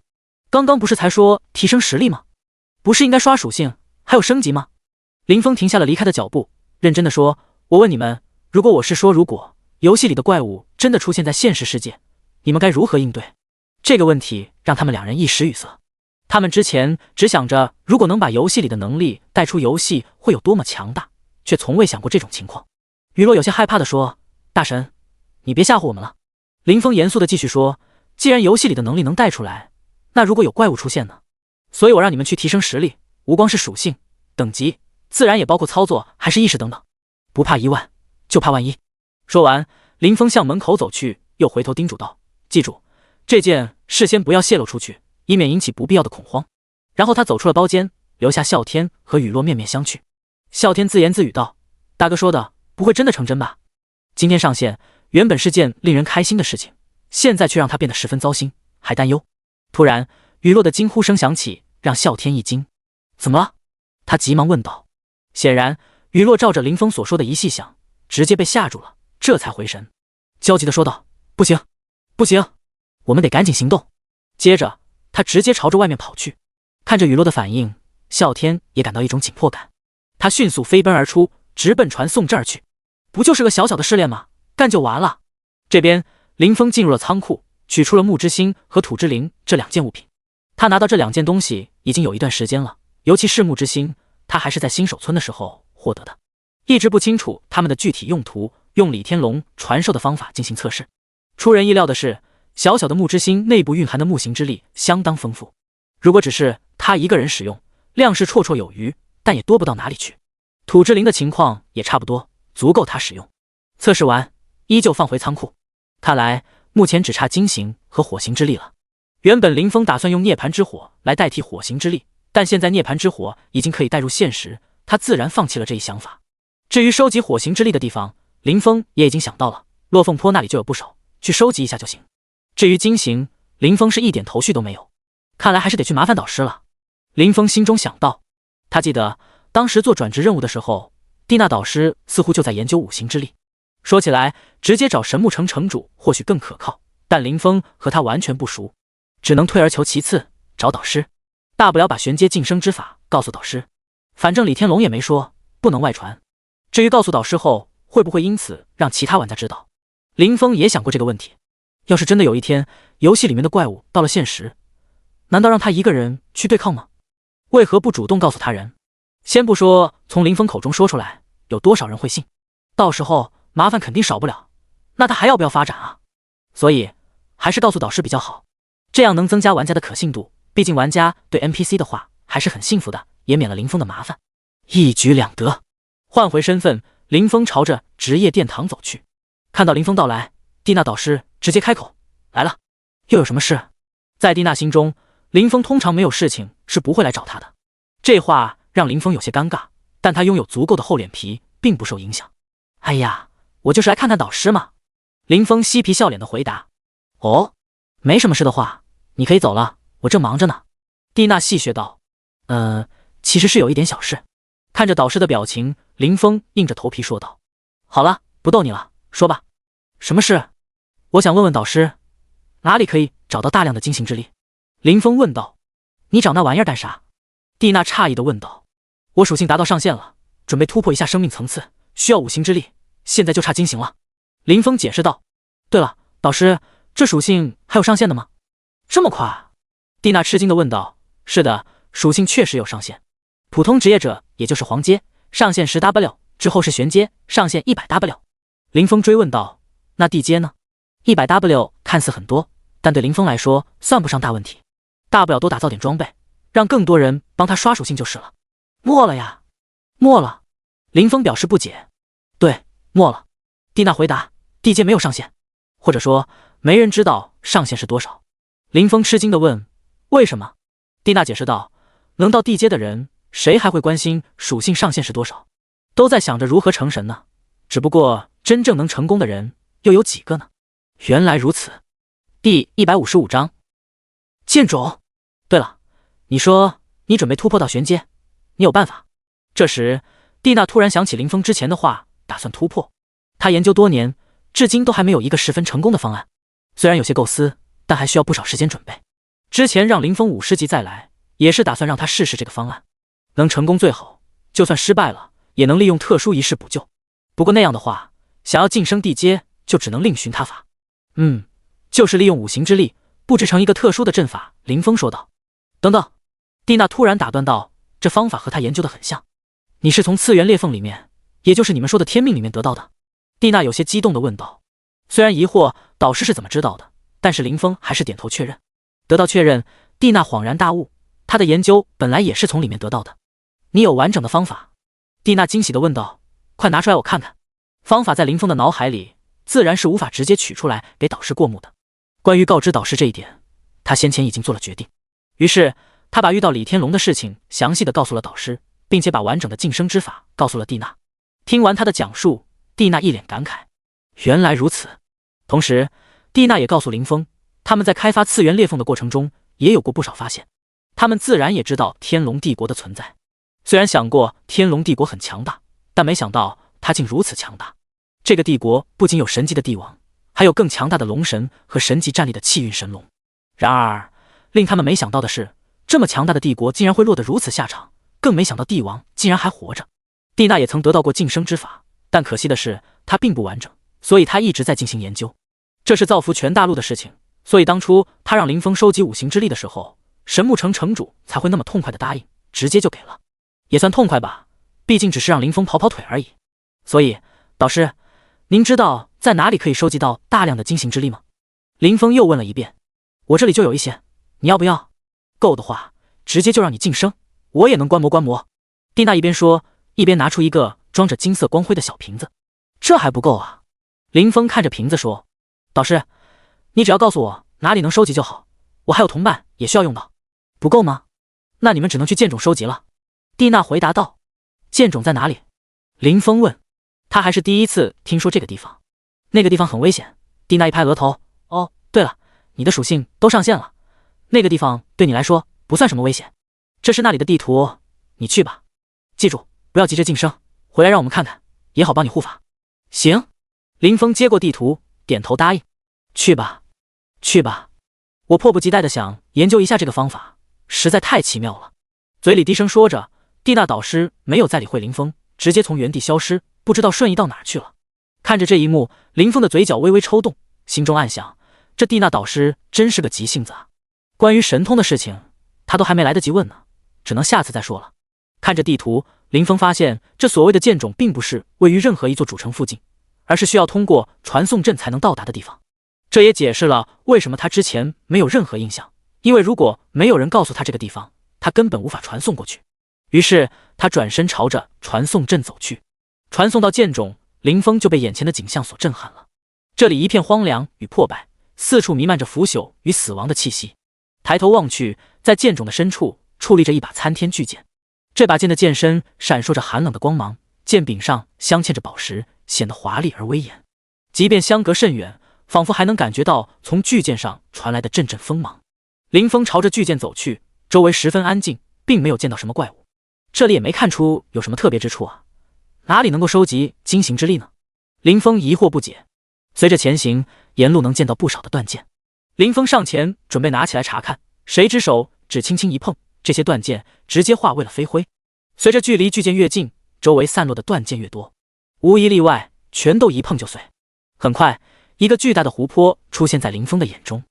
刚刚不是才说提升实力吗？不是应该刷属性，还有升级吗？林峰停下了离开的脚步，认真地说，我问你们，如果游戏里的怪物真的出现在现实世界，你们该如何应对？这个问题让他们两人一时语塞。他们之前只想着如果能把游戏里的能力带出游戏会有多么强大，却从未想过这种情况。雨落有些害怕地说，大神，你别吓唬我们了。林峰严肃地继续说，既然游戏里的能力能带出来，那如果有怪物出现呢？所以我让你们去提升实力，无光是属性、等级，自然也包括操作还是意识等等。不怕1万，就怕万一。说完，林峰向门口走去，又回头叮嘱道，记住，这件事先不要泄露出去，以免引起不必要的恐慌。然后他走出了包间，留下啸天和雨落面面相觑。啸天自言自语道，大哥说的不会真的成真吧？今天上线原本是件令人开心的事情，现在却让他变得十分糟心，还担忧。突然，雨落的惊呼声响起，让啸天一惊。怎么了？他急忙问道。显然，雨落照着林峰所说的一细想，直接被吓住了，这才回神，焦急地说道，不行，不行，我们得赶紧行动。接着，他直接朝着外面跑去。看着雨落的反应，啸天也感到一种紧迫感。他迅速飞奔而出，直奔传送阵而去。不就是个小小的试炼吗？干就完了。这边，林峰进入了仓库，取出了木之心和土之灵这2件物品。他拿到这2件东西已经有一段时间了，尤其是木之心，他还是在新手村的时候获得的，一直不清楚他们的具体用途，用李天龙传授的方法进行测试。出人意料的是，小小的木之心内部蕴含的木行之力相当丰富，如果只是他一个人使用，量是绰绰有余，但也多不到哪里去。土之灵的情况也差不多，足够他使用。测试完，依旧放回仓库。看来目前只差金行和火行之力了。原本林峰打算用涅槃之火来代替火行之力，但现在涅槃之火已经可以带入现实，他自然放弃了这一想法。至于收集火行之力的地方，林峰也已经想到了，落凤坡那里就有不少，去收集一下就行。至于金行，林峰是一点头绪都没有，看来还是得去麻烦导师了。林峰心中想到，他记得当时做转职任务的时候，蒂娜导师似乎就在研究五行之力。说起来，直接找神木城城主或许更可靠，但林峰和他完全不熟，只能退而求其次，找导师。大不了把玄阶晋升之法告诉导师，反正李天龙也没说不能外传。至于告诉导师后会不会因此让其他玩家知道，林峰也想过这个问题。要是真的有一天游戏里面的怪物到了现实，难道让他一个人去对抗吗？为何不主动告诉他人？先不说从林峰口中说出来有多少人会信，到时候麻烦肯定少不了，那他还要不要发展啊？所以还是告诉导师比较好，这样能增加玩家的可信度，毕竟玩家对 NPC 的话还是很信服的，也免了林峰的麻烦。一举两得。换回身份，林峰朝着职业殿堂走去。看到林峰到来，蒂娜导师直接开口，来了，又有什么事？在蒂娜心中，林峰通常没有事情是不会来找他的。这话让林峰有些尴尬，但他拥有足够的厚脸皮，并不受影响。哎呀，我就是来看看导师嘛。林峰嬉皮笑脸的回答。哦，没什么事的话，你可以走了，我正忙着呢。蒂娜戏谑道。其实是有一点小事。看着导师的表情，林峰硬着头皮说道。好了，不逗你了，说吧。什么事？我想问问导师，哪里可以找到大量的精行之力？林峰问道。你找那玩意儿干啥？蒂娜诧异的问道。我属性达到上限了，准备突破一下生命层次，需要五行之力，现在就差精行了。林峰解释道。对了，导师，这属性还有上限的吗？这么快？蒂娜吃惊的问道。是的，属性确实有上限。普通职业者也就是黄阶，上限 10W， 之后是玄阶，上限 100W。 林峰追问道。那地阶呢？ 100W 看似很多，但对林峰来说算不上大问题，大不了多打造点装备，让更多人帮他刷属性就是了。没了呀？没了。林峰表示不解。对，没了。蒂娜回答。地阶没有上限，或者说没人知道上限是多少。林峰吃惊的问。为什么？蒂娜解释道。能到地阶的人谁还会关心属性上限是多少，都在想着如何成神呢。只不过真正能成功的人又有几个呢？原来如此。第155章剑种。对了，你说你准备突破到玄阶，你有办法？这时蒂娜突然想起林峰之前的话，打算突破。他研究多年，至今都还没有一个十分成功的方案。虽然有些构思，但还需要不少时间准备。之前让林峰50级再来，也是打算让他试试这个方案，能成功最好，就算失败了也能利用特殊仪式补救。不过那样的话，想要晋升地阶就只能另寻他法。就是利用五行之力布置成一个特殊的阵法。林峰说道。等等，蒂娜突然打断道，这方法和他研究的很像。你是从次元裂缝里面，也就是你们说的天命里面得到的？蒂娜有些激动地问道。虽然疑惑导师是怎么知道的，但是林峰还是点头确认。得到确认，蒂娜恍然大悟，她的研究本来也是从里面得到的。你有完整的方法？蒂娜惊喜地问道。快拿出来我看看。方法在林峰的脑海里，自然是无法直接取出来给导师过目的。关于告知导师这一点，他先前已经做了决定。于是他把遇到李天龙的事情详细的告诉了导师，并且把完整的晋升之法告诉了蒂娜。听完他的讲述，蒂娜一脸感慨，原来如此。同时蒂娜也告诉林峰，他们在开发次元裂缝的过程中也有过不少发现，他们自然也知道天龙帝国的存在。虽然想过天龙帝国很强大，但没想到它竟如此强大。这个帝国不仅有神级的帝王，还有更强大的龙神和神级战力的气运神龙。然而令他们没想到的是，这么强大的帝国竟然会落得如此下场，更没想到帝王竟然还活着。蒂娜也曾得到过晋升之法，但可惜的是它并不完整，所以她一直在进行研究。这是造福全大陆的事情，所以当初她让林峰收集五行之力的时候，神木城城主才会那么痛快的答应，直接就给了。也算痛快吧，毕竟只是让林峰跑跑腿而已。所以导师，您知道在哪里可以收集到大量的精行之力吗？林峰又问了一遍。我这里就有一些，你要不要？够的话直接就让你晋升，我也能观摩观摩。蒂娜一边说一边拿出一个装着金色光辉的小瓶子。这还不够啊。林峰看着瓶子说。导师，你只要告诉我哪里能收集就好，我还有同伴也需要用到。不够吗？那你们只能去剑种收集了。蒂娜回答道。剑种在哪里？林峰问。他还是第一次听说这个地方。那个地方很危险。蒂娜一拍额头。哦，对了，你的属性都上线了，那个地方对你来说不算什么危险。这是那里的地图，你去吧。记住，不要急着晋升，回来让我们看看，也好帮你护法。行。林峰接过地图，点头答应。去吧，去吧，我迫不及待地想研究一下这个方法，实在太奇妙了。嘴里低声说着，蒂娜导师没有再理会林峰，直接从原地消失，不知道瞬移到哪儿去了。看着这一幕，林峰的嘴角微微抽动，心中暗想，这蒂娜导师真是个急性子啊。关于神通的事情，他都还没来得及问呢，只能下次再说了。看着地图，林峰发现这所谓的剑冢并不是位于任何一座主城附近，而是需要通过传送阵才能到达的地方。这也解释了为什么他之前没有任何印象，因为如果没有人告诉他这个地方，他根本无法传送过去。于是他转身朝着传送阵走去。传送到剑冢，林峰就被眼前的景象所震撼了。这里一片荒凉与破败，四处弥漫着腐朽与死亡的气息。抬头望去，在剑冢的深处矗立着一把参天巨剑。这把剑的剑身闪烁着寒冷的光芒，剑柄上镶嵌着宝石，显得华丽而威严。即便相隔甚远，仿佛还能感觉到从巨剑上传来的阵阵锋芒。林峰朝着巨剑走去，周围十分安静，并没有见到什么怪物。这里也没看出有什么特别之处啊，哪里能够收集精行之力呢？林峰疑惑不解。随着前行，沿路能见到不少的断剑。林峰上前准备拿起来查看，谁知手只轻轻一碰，这些断剑直接化为了飞灰。随着距离巨剑越近，周围散落的断剑越多，无一例外，全都一碰就碎。很快，一个巨大的湖泊出现在林峰的眼中，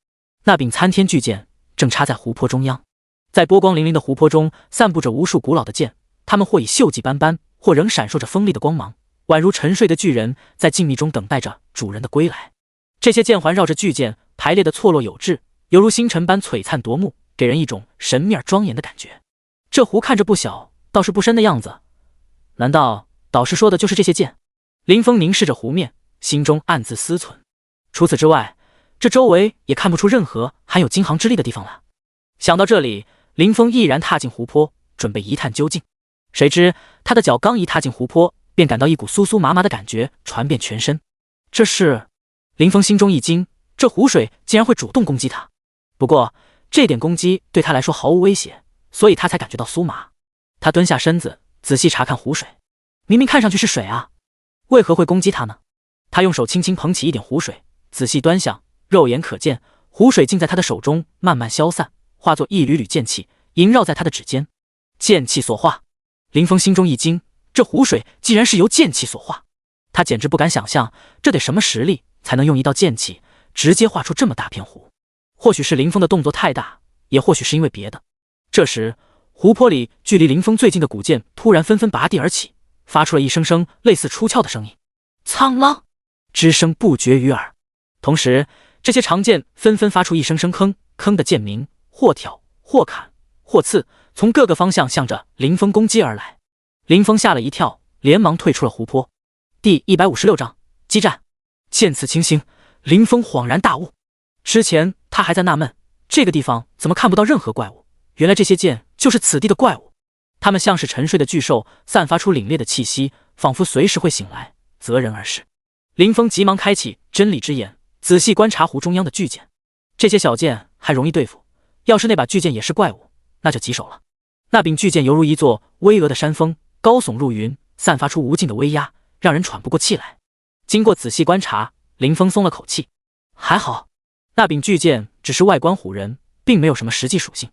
那柄参天巨剑正插在湖泊中央。在波光粼粼的湖泊中，散布着无数古老的剑，它们或已锈迹斑斑，或仍闪烁着锋利的光芒，宛如沉睡的巨人，在静谧中等待着主人的归来。这些剑环绕着巨剑，排列的错落有致，犹如星辰般璀璨夺目，给人一种神秘而庄严的感觉。这湖看着不小，倒是不深的样子。难道导师说的就是这些剑？林峰凝视着湖面，心中暗自思忖。除此之外，这周围也看不出任何含有金行之力的地方来。想到这里，林峰毅然踏进湖泊，准备一探究竟。谁知他的脚刚一踏进湖泊，便感到一股酥酥麻麻的感觉传遍全身。这是……林峰心中一惊，这湖水竟然会主动攻击他。不过这点攻击对他来说毫无威胁，所以他才感觉到酥麻。他蹲下身子，仔细查看湖水，明明看上去是水啊，为何会攻击他呢？他用手轻轻捧起一点湖水，仔细端详，肉眼可见，湖水竟在他的手中慢慢消散，化作一缕缕剑气，萦绕在他的指尖。剑气所化。林峰心中一惊，这湖水竟然是由剑气所化。他简直不敢想象，这得什么实力才能用一道剑气直接画出这么大片湖。或许是林峰的动作太大，也或许是因为别的。这时湖泊里距离林峰最近的古剑突然纷纷拔地而起，发出了一声声类似出鞘的声音，苍啷之声不绝于耳。同时这些长剑纷纷发出一声声铿铿的剑鸣，或挑或砍或刺，从各个方向向着林峰攻击而来。林峰吓了一跳，连忙退出了湖泊。第156章激战。见此情形，林峰恍然大悟。之前他还在纳闷，这个地方怎么看不到任何怪物，原来这些剑就是此地的怪物。他们像是沉睡的巨兽，散发出凛冽的气息，仿佛随时会醒来，择人而噬。林峰急忙开启真理之眼，仔细观察湖中央的巨剑。这些小剑还容易对付，要是那把巨剑也是怪物，那就棘手了。那柄巨剑犹如一座巍峨的山峰，高耸入云，散发出无尽的威压，让人喘不过气来。经过仔细观察，林峰松了口气，还好那柄巨剑只是外观唬人，并没有什么实际属性。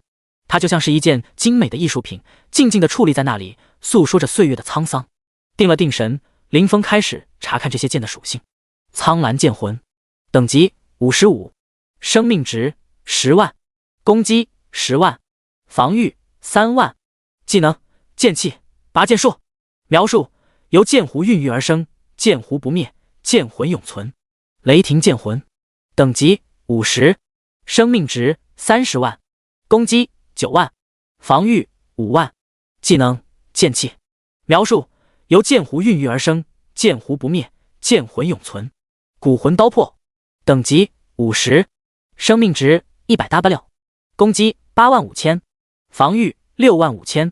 它就像是一件精美的艺术品，静静地矗立在那里，诉说着岁月的沧桑。定了定神，林峰开始查看这些剑的属性。苍蓝剑魂，等级55，生命值10万，攻击10万，防御3万，技能剑气拔剑术。描述：由剑湖孕育而生，剑湖不灭，剑魂永存。雷霆剑魂，等级50，生命值30万，攻击9万，防御5万，技能剑气。描述：由剑湖孕育而生，剑湖不灭，剑魂永存。古魂刀魄，等级50，生命值100W，攻击85000，防御65000，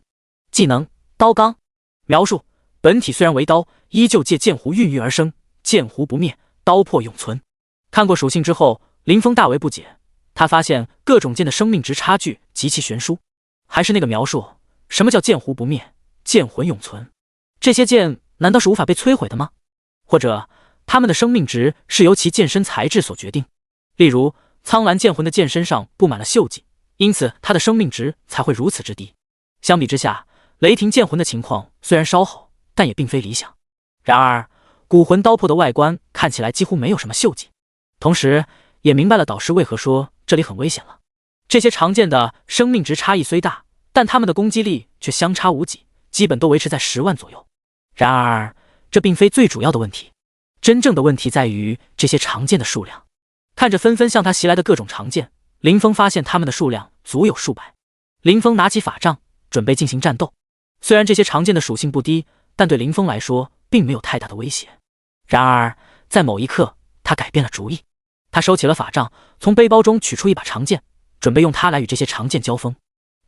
技能刀罡。描述：本体虽然为刀，依旧借剑湖孕育而生，剑湖不灭，刀魄永存。看过属性之后，林峰大为不解，他发现各种剑的生命值差距极其悬殊。还是那个描述，什么叫剑湖不灭，剑魂永存？这些剑难道是无法被摧毁的吗？或者他们的生命值是由其剑身材质所决定？例如，苍蓝剑魂的剑身上布满了锈迹，因此它的生命值才会如此之低。相比之下，雷霆剑魂的情况虽然稍好，但也并非理想。然而，古魂刀魄的外观看起来几乎没有什么锈迹，同时也明白了导师为何说这里很危险了。这些常见的生命值差异虽大，但他们的攻击力却相差无几，基本都维持在10万左右。然而，这并非最主要的问题，真正的问题在于这些常见的数量。看着纷纷向他袭来的各种常见，林峰发现他们的数量足有数百。林峰拿起法杖，准备进行战斗。虽然这些常见的属性不低，但对林峰来说并没有太大的威胁。然而，在某一刻，他改变了主意。他收起了法杖，从背包中取出一把长剑，准备用它来与这些常见交锋。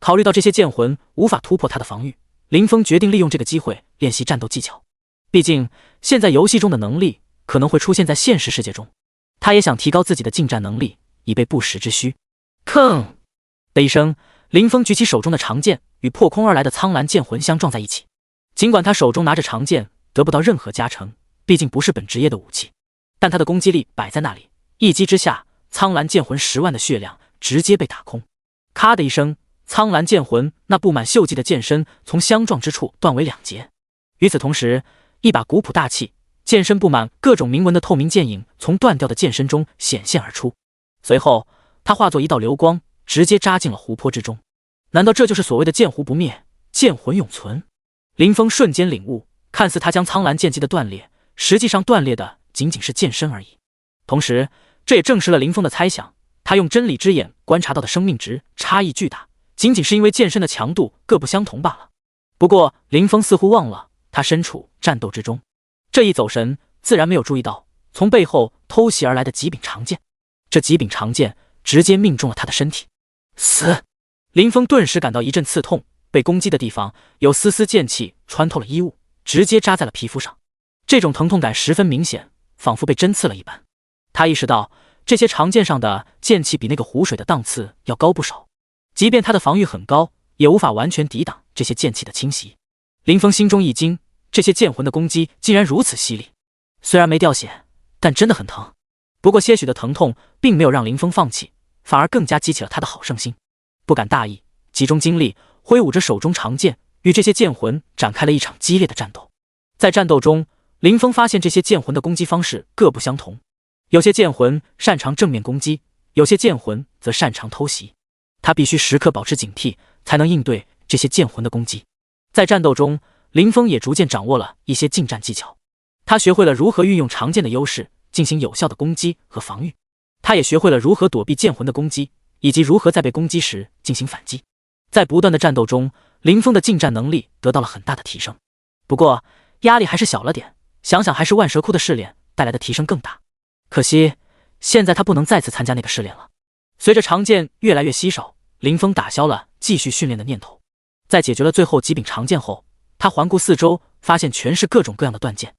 考虑到这些剑魂无法突破他的防御，林峰决定利用这个机会练习战斗技巧。毕竟，现在游戏中的能力可能会出现在现实世界中。他也想提高自己的近战能力，以备不时之需。吭的一声，林峰举起手中的长剑，与破空而来的苍蓝剑魂相撞在一起。尽管他手中拿着长剑得不到任何加成，毕竟不是本职业的武器，但他的攻击力摆在那里，一击之下，苍蓝剑魂10万的血量直接被打空。咔的一声，苍蓝剑魂那布满锈迹的剑身从相撞之处断为2截。与此同时，一把古朴大气、剑身布满各种铭文的透明剑影从断掉的剑身中显现而出。随后，它化作一道流光，直接扎进了湖泊之中。难道这就是所谓的剑湖不灭，剑魂永存？林峰瞬间领悟，看似他将苍蓝剑击的断裂，实际上断裂的仅仅是剑身而已。同时，这也证实了林峰的猜想，他用真理之眼观察到的生命值差异巨大，仅仅是因为剑身的强度各不相同罢了。不过，林峰似乎忘了他身处战斗之中，这一走神，自然没有注意到从背后偷袭而来的几柄长剑。这几柄长剑直接命中了他的身体。死！林峰顿时感到一阵刺痛，被攻击的地方有丝丝剑气穿透了衣物，直接扎在了皮肤上。这种疼痛感十分明显，仿佛被针刺了一般。他意识到这些长剑上的剑气比那个湖水的档次要高不少，即便他的防御很高，也无法完全抵挡这些剑气的侵袭。林峰心中一惊，这些剑魂的攻击竟然如此犀利，虽然没掉血，但真的很疼。不过些许的疼痛并没有让林峰放弃，反而更加激起了他的好胜心。不敢大意，集中精力，挥舞着手中长剑，与这些剑魂展开了一场激烈的战斗。在战斗中，林峰发现这些剑魂的攻击方式各不相同，有些剑魂擅长正面攻击，有些剑魂则擅长偷袭。他必须时刻保持警惕，才能应对这些剑魂的攻击。在战斗中，林峰也逐渐掌握了一些近战技巧。他学会了如何运用长剑的优势进行有效的攻击和防御，他也学会了如何躲避剑魂的攻击，以及如何在被攻击时进行反击。在不断的战斗中，林峰的近战能力得到了很大的提升。不过压力还是小了点，想想还是万蛇窟的试炼带来的提升更大。可惜现在他不能再次参加那个试炼了。随着长剑越来越稀少，林峰打消了继续训练的念头。在解决了最后几柄长剑后，他环顾四周，发现全是各种各样的断剑。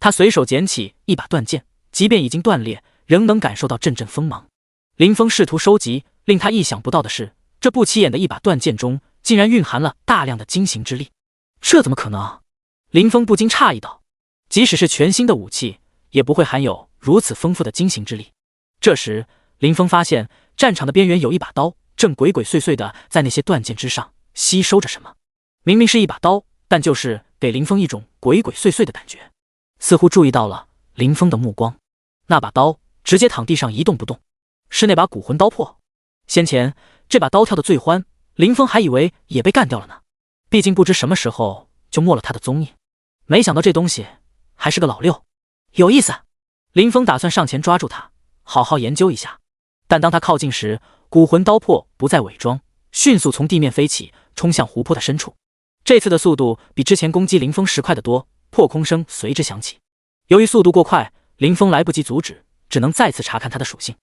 他随手捡起一把断剑，即便已经断裂，仍能感受到阵阵锋芒。林峰试图收集，令他意想不到的是，这不起眼的一把断剑中竟然蕴含了大量的精行之力。这怎么可能？林峰不禁诧异道，即使是全新的武器，也不会含有如此丰富的精行之力。这时，林峰发现战场的边缘有一把刀，正鬼鬼祟祟地在那些断剑之上吸收着什么。明明是一把刀，但就是给林峰一种鬼鬼祟祟的感觉，似乎注意到了林峰的目光。那把刀直接躺地上一动不动，是那把古魂刀魄。先前这把刀跳得最欢，林峰还以为也被干掉了呢，毕竟不知什么时候就没了他的踪影。没想到这东西还是个老六，有意思。林峰打算上前抓住他，好好研究一下。但当他靠近时，古魂刀魄不再伪装，迅速从地面飞起，冲向湖泊的深处。这次的速度比之前攻击林峰时快得多，破空声随之响起。由于速度过快，林峰来不及阻止，只能再次查看他的属性。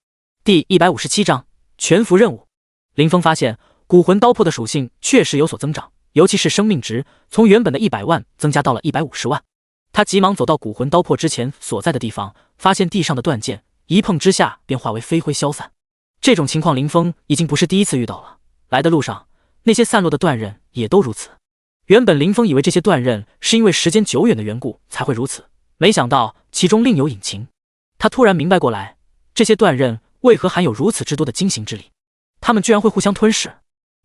第157章全服任务。林峰发现古魂刀魄的属性确实有所增长，尤其是生命值从原本的100万增加到了150万。他急忙走到古魂刀魄之前所在的地方，发现地上的断剑一碰之下便化为飞灰消散。这种情况林峰已经不是第一次遇到了，来的路上那些散落的断刃也都如此。原本林峰以为这些断刃是因为时间久远的缘故才会如此，没想到其中另有隐情。他突然明白过来，这些断刃为何含有如此之多的精行之力，他们居然会互相吞噬。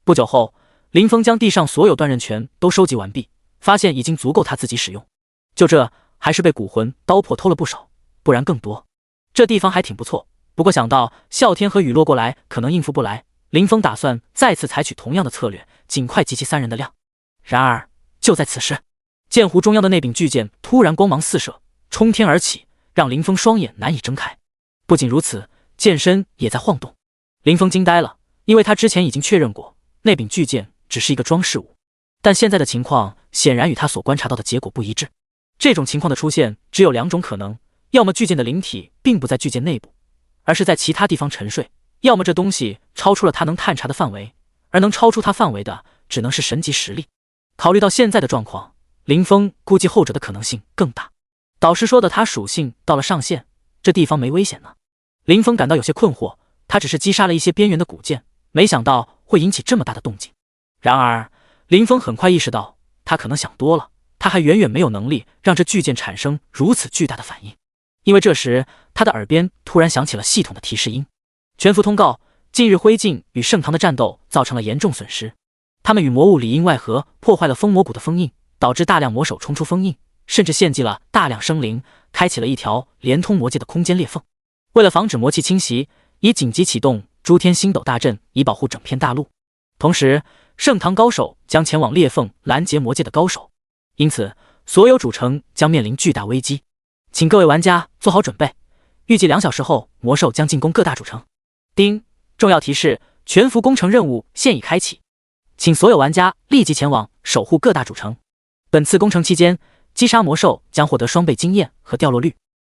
不久后，林峰将地上所有断刃全都收集完毕，发现已经足够他自己使用。就这，还是被古魂刀破偷了不少，不然更多。这地方还挺不错，不过想到啸天和雨落过来可能应付不来，林峰打算再次采取同样的策略，尽快集齐3人的量。然而就在此时，剑湖中央的那柄巨剑突然光芒四射，冲天而起，让林峰双眼难以睁开。不仅如此，剑身也在晃动。林峰惊呆了，因为他之前已经确认过，那柄巨剑只是一个装饰物，但现在的情况显然与他所观察到的结果不一致。这种情况的出现只有2种可能，要么巨剑的灵体并不在巨剑内部，而是在其他地方沉睡，要么这东西超出了他能探查的范围，而能超出他范围的只能是神级实力。考虑到现在的状况，林峰估计后者的可能性更大。导师说的他属性到了上限，这地方没危险呢。林峰感到有些困惑，他只是击杀了一些边缘的古剑，没想到会引起这么大的动静。然而林峰很快意识到，他可能想多了，他还远远没有能力让这巨剑产生如此巨大的反应。因为这时他的耳边突然响起了系统的提示音：全服通告，近日灰烬与圣堂的战斗造成了严重损失，他们与魔物里应外合，破坏了封魔谷的封印，导致大量魔手冲出封印，甚至献祭了大量生灵，开启了一条连通魔界的空间裂缝。为了防止魔气侵袭，已紧急启动诸天星斗大阵，以保护整片大陆。同时，圣堂高手将前往裂缝拦截魔界的高手，因此所有主城将面临巨大危机。请各位玩家做好准备，预计2小时后魔兽将进攻各大主城。丁，重要提示：全服攻城任务现已开启，请所有玩家立即前往守护各大主城。本次攻城期间，击杀魔兽将获得双倍经验和掉落率，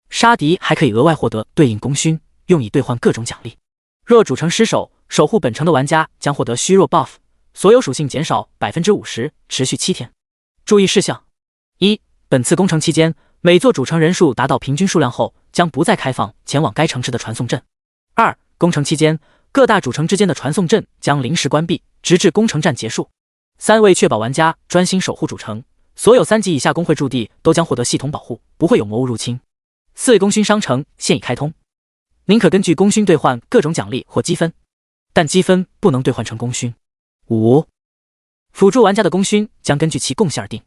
杀敌还可以额外获得对应功勋，用以兑换各种奖励。若主城失守，守护本城的玩家将获得虚弱 buff， 所有属性减少 50%， 持续7天。注意事项： 1. 本次攻城期间，每座主城人数达到平均数量后，将不再开放前往该城市的传送阵。 2. 攻城期间，各大主城之间的传送阵将临时关闭，直至攻城战结束。3. 为确保玩家专心守护主城，所有3级以下工会驻地都将获得系统保护，不会有魔物入侵。4. 功勋商城现已开通，您可根据功勋兑换各种奖励或积分，但积分不能兑换成功勋。5. 辅助玩家的功勋将根据其贡献而定。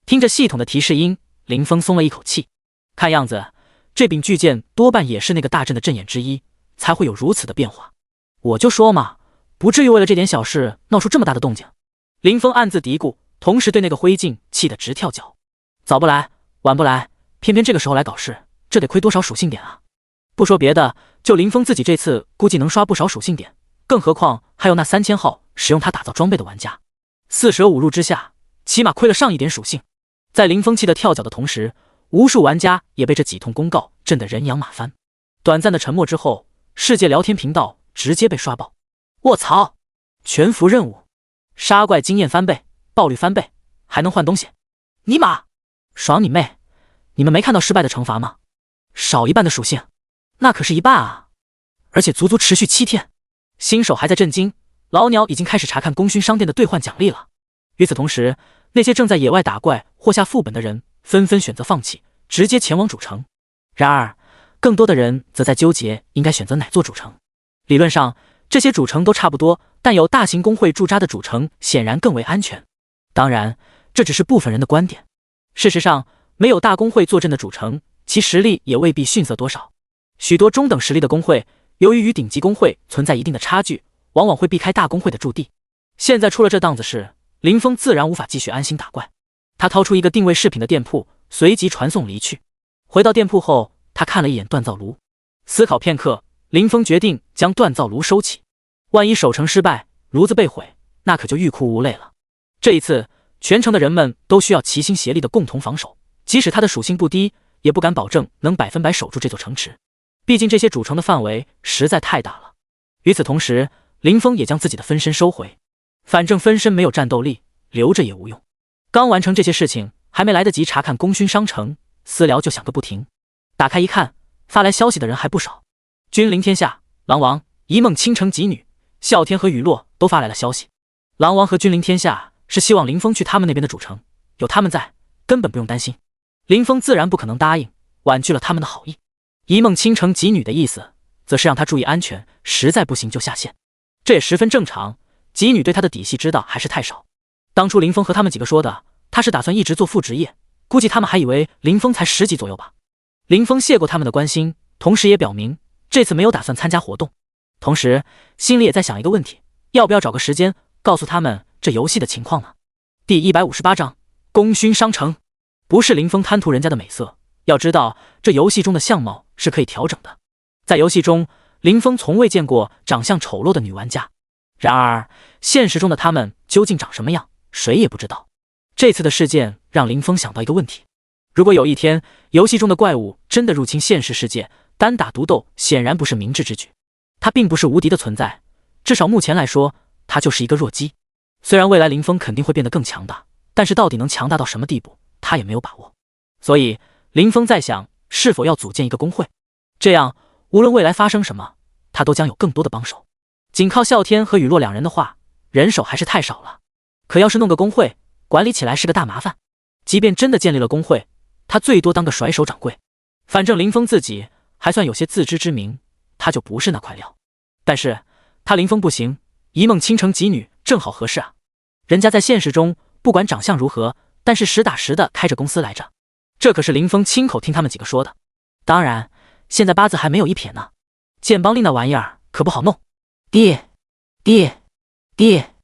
听着系统的提示音，林峰松了一口气。看样子，这柄巨剑多半也是那个大阵的阵眼之一，才会有如此的变化。我就说嘛，不至于为了这点小事闹出这么大的动静。林峰暗自嘀咕，同时对那个灰烬气得直跳脚。早不来，晚不来，偏偏这个时候来搞事，这得亏多少属性点啊！不说别的，就林峰自己这次估计能刷不少属性点，更何况还有那3000号使用它打造装备的玩家。四舍五入之下，起码亏了上一点属性。在林峰气得跳脚的同时，无数玩家也被这几通公告震得人仰马翻。短暂的沉默之后，世界聊天频道直接被刷爆。卧槽！全服任务，杀怪经验翻倍，爆率翻倍，还能换东西。尼玛，爽你妹！你们没看到失败的惩罚吗？少一半的属性，那可是一半啊！而且足足持续7天。新手还在震惊，老鸟已经开始查看功勋商店的兑换奖励了。与此同时，那些正在野外打怪或下副本的人纷纷选择放弃，直接前往主城。然而，更多的人则在纠结应该选择哪座主城。理论上，这些主城都差不多，但有大型工会驻扎的主城显然更为安全。当然，这只是部分人的观点。事实上，没有大工会坐镇的主城，其实力也未必逊色多少。许多中等实力的工会，由于与顶级工会存在一定的差距，往往会避开大工会的驻地。现在出了这档子事，林峰自然无法继续安心打怪。他掏出一个定位饰品的店铺，随即传送离去。回到店铺后，他看了一眼锻造炉，思考片刻，林峰决定将锻造炉收起。万一守城失败，炉子被毁，那可就欲哭无泪了。这一次，全城的人们都需要齐心协力的共同防守，即使他的属性不低，也不敢保证能100%守住这座城池。毕竟这些主城的范围实在太大了。与此同时，林峰也将自己的分身收回，反正分身没有战斗力，留着也无用。刚完成这些事情，还没来得及查看功勋商城，私聊就响个不停。打开一看，发来消息的人还不少。君临天下、狼王、一梦倾城几女、啸天和雨落都发来了消息。狼王和君临天下是希望林峰去他们那边的主城，有他们在，根本不用担心。林峰自然不可能答应，婉拒了他们的好意。一梦倾城几女的意思，则是让他注意安全，实在不行就下线。这也十分正常，几女对他的底细知道还是太少。当初林峰和他们几个说的，他是打算一直做副职业，估计他们还以为林峰才10级左右吧。林峰谢过他们的关心，同时也表明这次没有打算参加活动，同时心里也在想一个问题，要不要找个时间告诉他们这游戏的情况呢？第158章功勋商城。不是林峰贪图人家的美色，要知道这游戏中的相貌是可以调整的。在游戏中，林峰从未见过长相丑陋的女玩家，然而现实中的她们究竟长什么样，谁也不知道。这次的事件让林峰想到一个问题，如果有一天游戏中的怪物真的入侵现实世界，单打独斗显然不是明智之举。他并不是无敌的存在，至少目前来说，他就是一个弱鸡。虽然未来林峰肯定会变得更强大，但是到底能强大到什么地步，他也没有把握。所以林峰在想，是否要组建一个公会，这样无论未来发生什么，他都将有更多的帮手。仅靠啸天和雨落两人的话，人手还是太少了。可要是弄个公会，管理起来是个大麻烦。即便真的建立了公会，他最多当个甩手掌柜。反正林峰自己还算有些自知之明，他就不是那块料。但是他林峰不行，一梦倾城几女正好合适啊。人家在现实中不管长相如何，但是实打实的开着公司来着。这可是林峰亲口听他们几个说的。当然现在八字还没有一撇呢，剑帮令那玩意儿可不好弄。爹爹爹，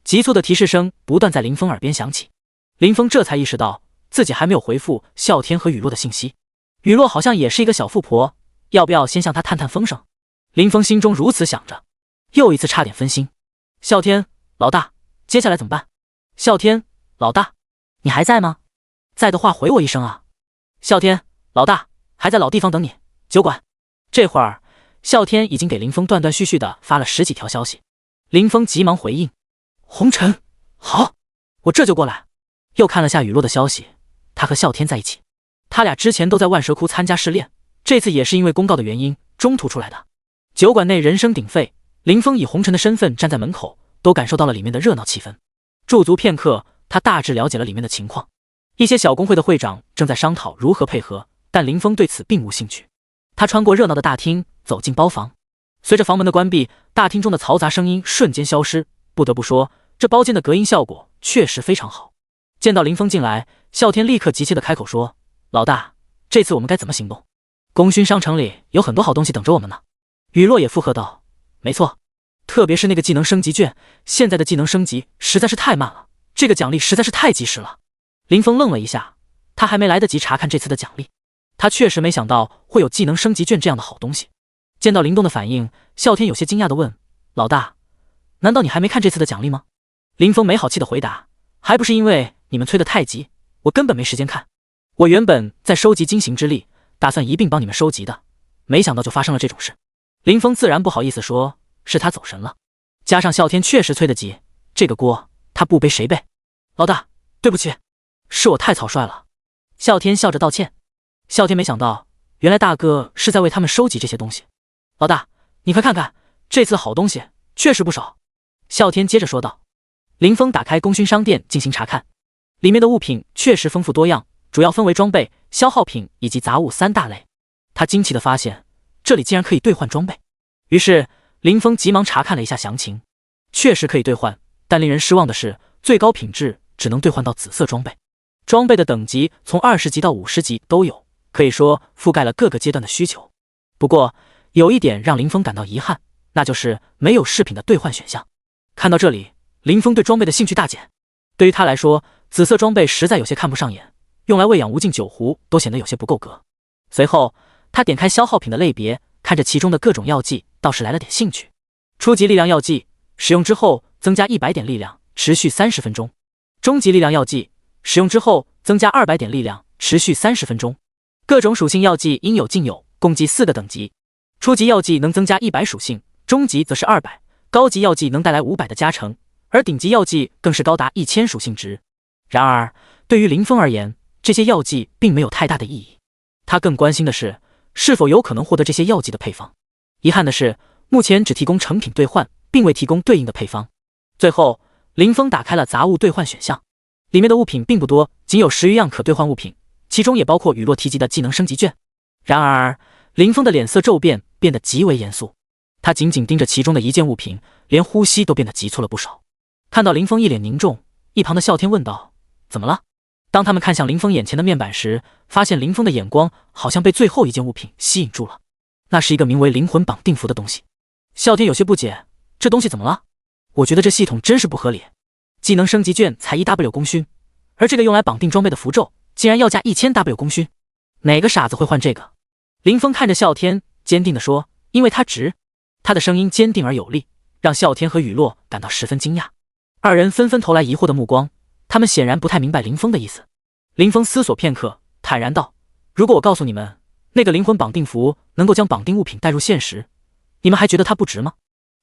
急促的提示声不断在林峰耳边响起。林峰这才意识到自己还没有回复啸天和雨落的信息。雨落好像也是一个小富婆，要不要先向她探探风声？林峰心中如此想着，又一次差点分心。啸天老大，接下来怎么办？啸天老大，你还在吗？在的话回我一声啊。啸天老大，还在老地方等你，酒馆。这会儿啸天已经给林峰断断续续的发了10几条消息。林峰急忙回应，红尘好，我这就过来。又看了下雨落的消息，他和啸天在一起，他俩之前都在万蛇窟参加试炼，这次也是因为公告的原因中途出来的。酒馆内人声鼎沸，林峰以红尘的身份站在门口，都感受到了里面的热闹气氛。驻足片刻，他大致了解了里面的情况。一些小工会的会长正在商讨如何配合，但林峰对此并无兴趣。他穿过热闹的大厅，走进包房。随着房门的关闭，大厅中的嘈杂声音瞬间消失。不得不说，这包间的隔音效果确实非常好。见到林峰进来，啸天立刻急切地开口说，老大，这次我们该怎么行动？功勋商城里有很多好东西等着我们呢。雨落也附和道，没错，特别是那个技能升级券，现在的技能升级实在是太慢了，这个奖励实在是太及时了。林峰愣了一下，他还没来得及查看这次的奖励，他确实没想到会有技能升级券这样的好东西。见到林动的反应，啸天有些惊讶地问，老大，难道你还没看这次的奖励吗？林峰没好气地回答，还不是因为你们催得太急，我根本没时间看。我原本在收集精行之力，打算一并帮你们收集的，没想到就发生了这种事。林峰自然不好意思说是他走神了，加上啸天确实催得急，这个锅他不背谁背？老大，对不起，是我太草率了。啸天笑着道歉。啸天没想到，原来大哥是在为他们收集这些东西。老大，你快看看，这次好东西确实不少。啸天接着说道。林峰打开功勋商店进行查看，里面的物品确实丰富多样，主要分为装备、消耗品以及杂物3大类。他惊奇地发现，这里竟然可以兑换装备。于是林峰急忙查看了一下详情，确实可以兑换，但令人失望的是，最高品质只能兑换到紫色装备。装备的等级从20级到50级都有，可以说覆盖了各个阶段的需求。不过有一点让林峰感到遗憾，那就是没有饰品的兑换选项。看到这里，林峰对装备的兴趣大减。对于他来说，紫色装备实在有些看不上眼，用来喂养无尽酒壶都显得有些不够格。随后他点开消耗品的类别，看着其中的各种药剂，倒是来了点兴趣。初级力量药剂，使用之后增加100点力量，持续30分钟。中级力量药剂，使用之后增加200点力量，持续30分钟。各种属性药剂应有尽有，共计4个等级。初级药剂能增加100属性，中级则是200，高级药剂能带来500的加成，而顶级药剂更是高达1000属性值。然而对于林峰而言，这些药剂并没有太大的意义，他更关心的是否有可能获得这些药剂的配方。遗憾的是，目前只提供成品兑换，并未提供对应的配方。最后林峰打开了杂物兑换选项，里面的物品并不多，仅有10余样可兑换物品，其中也包括雨落提及的技能升级券。然而，林峰的脸色骤变，变得极为严肃。他紧紧盯着其中的一件物品，连呼吸都变得急促了不少。看到林峰一脸凝重，一旁的啸天问道：“怎么了？”当他们看向林峰眼前的面板时，发现林峰的眼光好像被最后一件物品吸引住了。那是一个名为灵魂绑定符的东西。啸天有些不解，这东西怎么了？我觉得这系统真是不合理。技能升级券才1W 功勋，而这个用来绑定装备的符咒竟然要价1000W 功勋，哪个傻子会换这个？林峰看着啸天，坚定地说：“因为它值。”他的声音坚定而有力，让啸天和雨落感到十分惊讶。二人纷纷投来疑惑的目光，他们显然不太明白林峰的意思。林峰思索片刻，坦然道：“如果我告诉你们，那个灵魂绑定符能够将绑定物品带入现实，你们还觉得它不值吗？”“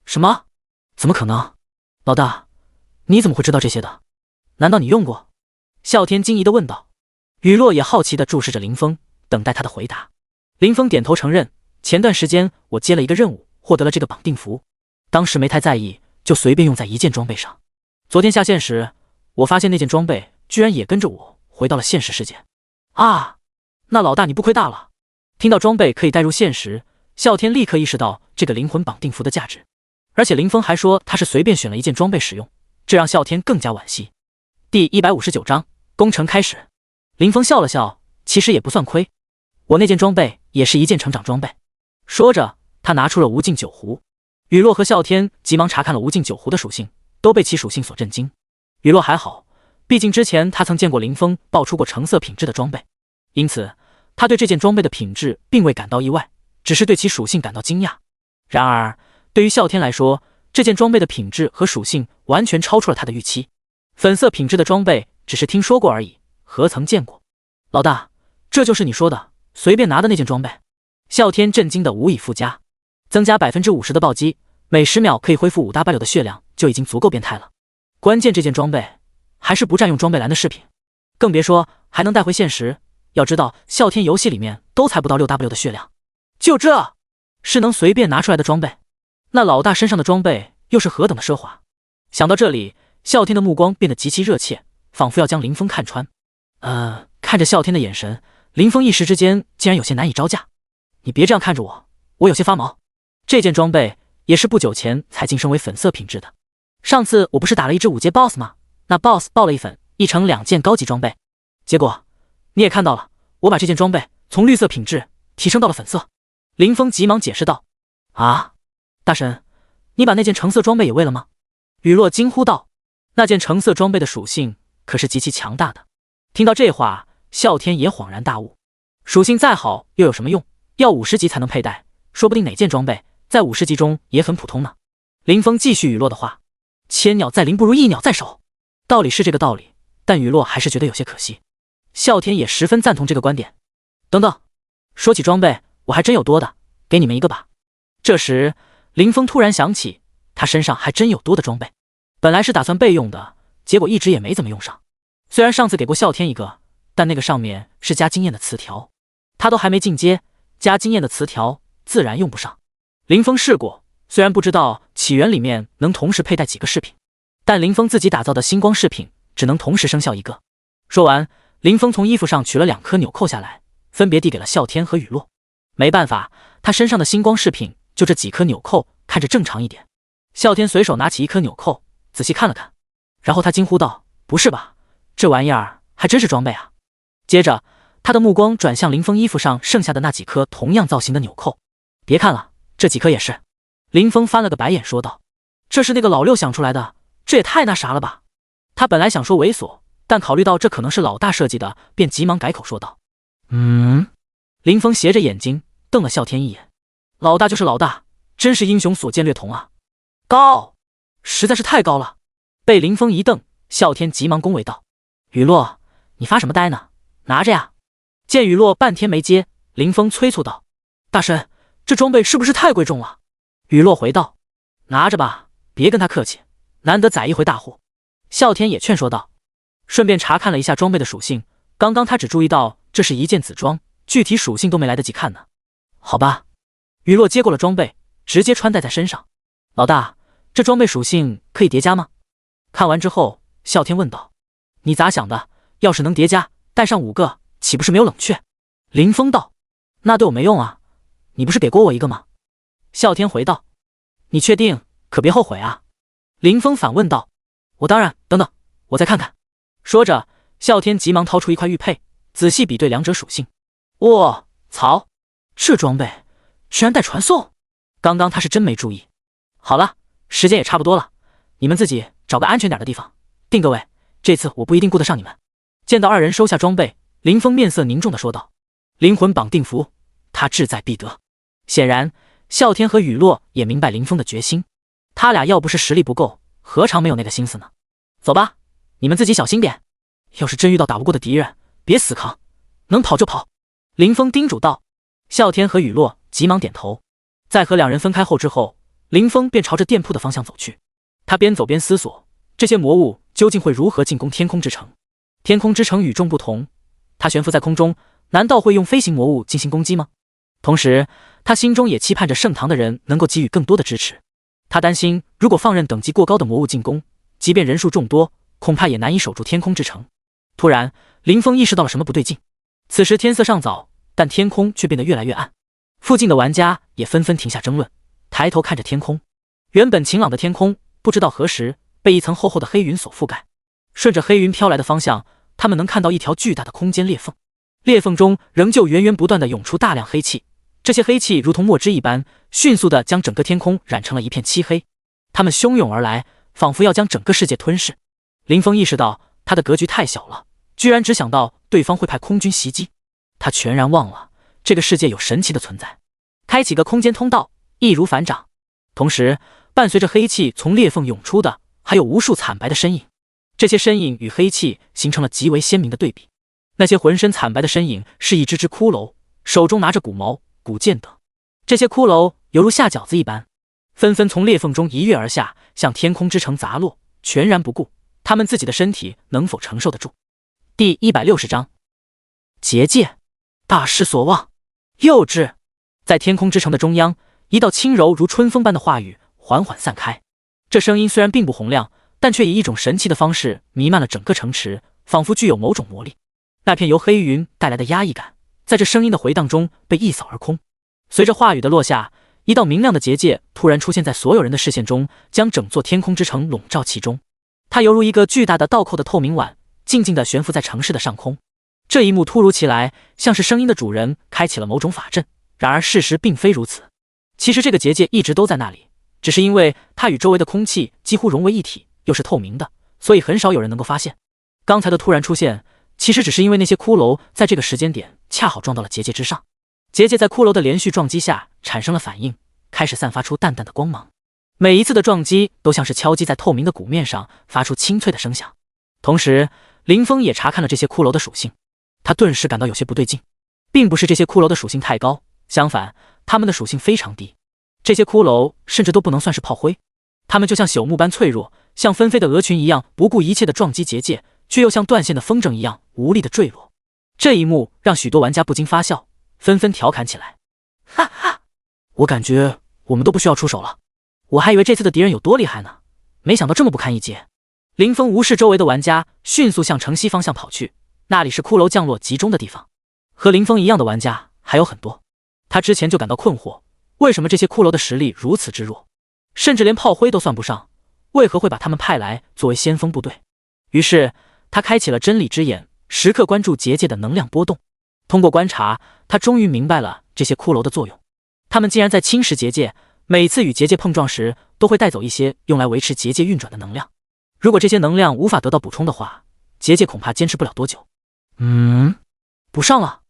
什么？怎么可能？老大，你怎么会知道这些的？难道你用过？”啸天惊疑地问道。雨落也好奇地注视着林峰，等待他的回答。林峰点头承认：“前段时间我接了一个任务，获得了这个绑定符，当时没太在意，就随便用在一件装备上。昨天下线时，我发现那件装备居然也跟着我回到了现实世界。”“啊，那老大你不亏大了。”听到装备可以带入现实，啸天立刻意识到这个灵魂绑定符的价值，而且林峰还说他是随便选了一件装备使用，这让啸天更加惋惜。第159章攻城开始。林峰笑了笑，其实也不算亏，我那件装备也是一件成长装备。说着，他拿出了无尽酒壶。雨落和啸天急忙查看了无尽酒壶的属性，都被其属性所震惊。雨落还好，毕竟之前他曾见过林峰爆出过橙色品质的装备，因此他对这件装备的品质并未感到意外，只是对其属性感到惊讶。然而对于啸天来说，这件装备的品质和属性完全超出了他的预期。粉色品质的装备只是听说过而已，何曾见过？老大，这就是你说的随便拿的那件装备？啸天震惊的无以复加。增加50%的暴击，每10秒可以恢复5W 的血量就已经足够变态了。关键这件装备还是不占用装备栏的饰品，更别说还能带回现实。要知道啸天游戏里面都才不到6W 的血量，就这是能随便拿出来的装备？那老大身上的装备又是何等的奢华？想到这里，啸天的目光变得极其热切，仿佛要将林峰看穿。看着啸天的眼神，林峰一时之间竟然有些难以招架。你别这样看着我，我有些发毛。这件装备也是不久前才晋升为粉色品质的。上次我不是打了一只5阶 BOSS 吗？那 BOSS 爆了一粉一成2件高级装备，结果你也看到了，我把这件装备从绿色品质提升到了粉色。林峰急忙解释道。啊，大神，你把那件橙色装备也喂了吗？雨落惊呼道。那件橙色装备的属性可是极其强大的。听到这话，啸天也恍然大悟。属性再好又有什么用？要50级才能佩戴，说不定哪件装备在50级中也很普通呢。林峰继续雨落的话，千鸟在林不如一鸟在手，道理是这个道理，但雨落还是觉得有些可惜。啸天也十分赞同这个观点。等等，说起装备，我还真有多的，给你们一个吧。这时林峰突然想起，他身上还真有多的装备，本来是打算备用的，结果一直也没怎么用上。虽然上次给过啸天一个，但那个上面是加经验的词条，他都还没进阶，加经验的词条自然用不上。林峰试过，虽然不知道起源里面能同时佩戴几个饰品，但林峰自己打造的星光饰品只能同时生效一个。说完，林峰从衣服上取了2颗纽扣下来，分别递给了啸天和雨落。没办法，他身上的星光饰品就这几颗纽扣，看着正常一点。啸天随手拿起1颗纽扣，仔细看了看，然后他惊呼道：“不是吧，这玩意儿还真是装备啊！”接着他的目光转向林峰衣服上剩下的那几颗同样造型的纽扣。别看了，这几颗也是。林峰翻了个白眼说道：“这是那个老六想出来的，这也太那啥了吧。”他本来想说猥琐，但考虑到这可能是老大设计的，便急忙改口说道：“林峰斜着眼睛瞪了啸天一眼，老大就是老大，真是英雄所见略同啊，高，实在是太高了。”被林峰一瞪，啸天急忙恭维道：“雨落，你发什么呆呢？拿着呀！”见雨落半天没接，林峰催促道：“大神，这装备是不是太贵重了？”雨落回道：“拿着吧，别跟他客气，难得宰一回大户。”啸天也劝说道，顺便查看了一下装备的属性，刚刚他只注意到这是一件紫装，具体属性都没来得及看呢。好吧，雨落接过了装备，直接穿戴在身上。老大，这装备属性可以叠加吗？看完之后，啸天问道：“你咋想的？要是能叠加，带上5个，岂不是没有冷却？”林峰道：“那对我没用啊，你不是给过我一个吗？”啸天回道：“你确定？可别后悔啊。”林峰反问道：“我当然，等等，我再看看。”说着，啸天急忙掏出一块玉佩，仔细比对两者属性。卧槽，这装备居然带传送！刚刚他是真没注意。好了，时间也差不多了，你们自己找个安全点的地方定个位，这次我不一定顾得上你们。见到二人收下装备，林峰面色凝重地说道：“灵魂绑定符，他志在必得。”显然，啸天和雨落也明白林峰的决心，他俩要不是实力不够，何尝没有那个心思呢？走吧，你们自己小心点，要是真遇到打不过的敌人，别死扛，能跑就跑。林峰叮嘱道。啸天和雨落急忙点头。在和两人分开后之后，林峰便朝着店铺的方向走去。他边走边思索，这些魔物究竟会如何进攻天空之城？天空之城与众不同，它悬浮在空中，难道会用飞行魔物进行攻击吗？同时，他心中也期盼着圣堂的人能够给予更多的支持。他担心，如果放任等级过高的魔物进攻，即便人数众多，恐怕也难以守住天空之城。突然，林峰意识到了什么不对劲。此时天色尚早，但天空却变得越来越暗。附近的玩家也纷纷停下争论，抬头看着天空。原本晴朗的天空，不知道何时被一层厚厚的黑云所覆盖。顺着黑云飘来的方向，他们能看到一条巨大的空间裂缝，裂缝中仍旧源源不断地涌出大量黑气。这些黑气如同墨汁一般，迅速地将整个天空染成了一片漆黑。它们汹涌而来，仿佛要将整个世界吞噬。林峰意识到他的格局太小了，居然只想到对方会派空军袭击。他全然忘了这个世界有神奇的存在。开启个空间通道，易如反掌。同时，伴随着黑气从裂缝涌出的，还有无数惨白的身影。这些身影与黑气形成了极为鲜明的对比。那些浑身惨白的身影是一只只骷髅，手中拿着骨矛、古剑等。这些骷髅犹如下饺子一般，纷纷从裂缝中一跃而下，向天空之城砸落，全然不顾他们自己的身体能否承受得住。第160章结界，大失所望，幼稚。在天空之城的中央，一道轻柔如春风般的话语缓缓散开。这声音虽然并不洪亮，但却以一种神奇的方式弥漫了整个城池，仿佛具有某种魔力。那片由黑云带来的压抑感，在这声音的回荡中被一扫而空。随着话语的落下，一道明亮的结界突然出现在所有人的视线中，将整座天空之城笼罩其中。它犹如一个巨大的倒扣的透明碗，静静地悬浮在城市的上空。这一幕突如其来，像是声音的主人开启了某种法阵。然而事实并非如此。其实这个结界一直都在那里，只是因为它与周围的空气几乎融为一体，又是透明的，所以很少有人能够发现。刚才的突然出现，其实只是因为那些骷髅在这个时间点恰好撞到了结界之上。结界在骷髅的连续撞击下产生了反应，开始散发出淡淡的光芒。每一次的撞击都像是敲击在透明的鼓面上，发出清脆的声响。同时，林峰也查看了这些骷髅的属性，他顿时感到有些不对劲。并不是这些骷髅的属性太高，相反，他们的属性非常低。这些骷髅甚至都不能算是炮灰，他们就像朽木般脆弱，像纷飞的鹅群一样不顾一切的撞击结界，却又像断线的风筝一样无力的坠落。这一幕让许多玩家不禁发笑，纷纷调侃起来：“哈哈，我感觉我们都不需要出手了，我还以为这次的敌人有多厉害呢，没想到这么不堪一击。”林峰无视周围的玩家，迅速向城西方向跑去，那里是骷髅降落集中的地方。和林峰一样的玩家还有很多，他之前就感到困惑，为什么这些骷髅的实力如此之弱，甚至连炮灰都算不上，为何会把他们派来作为先锋部队？于是他开启了真理之眼，时刻关注结界的能量波动。通过观察，他终于明白了这些骷髅的作用。他们竟然在侵蚀结界，每次与结界碰撞时，都会带走一些用来维持结界运转的能量。如果这些能量无法得到补充的话，结界恐怕坚持不了多久。补上了。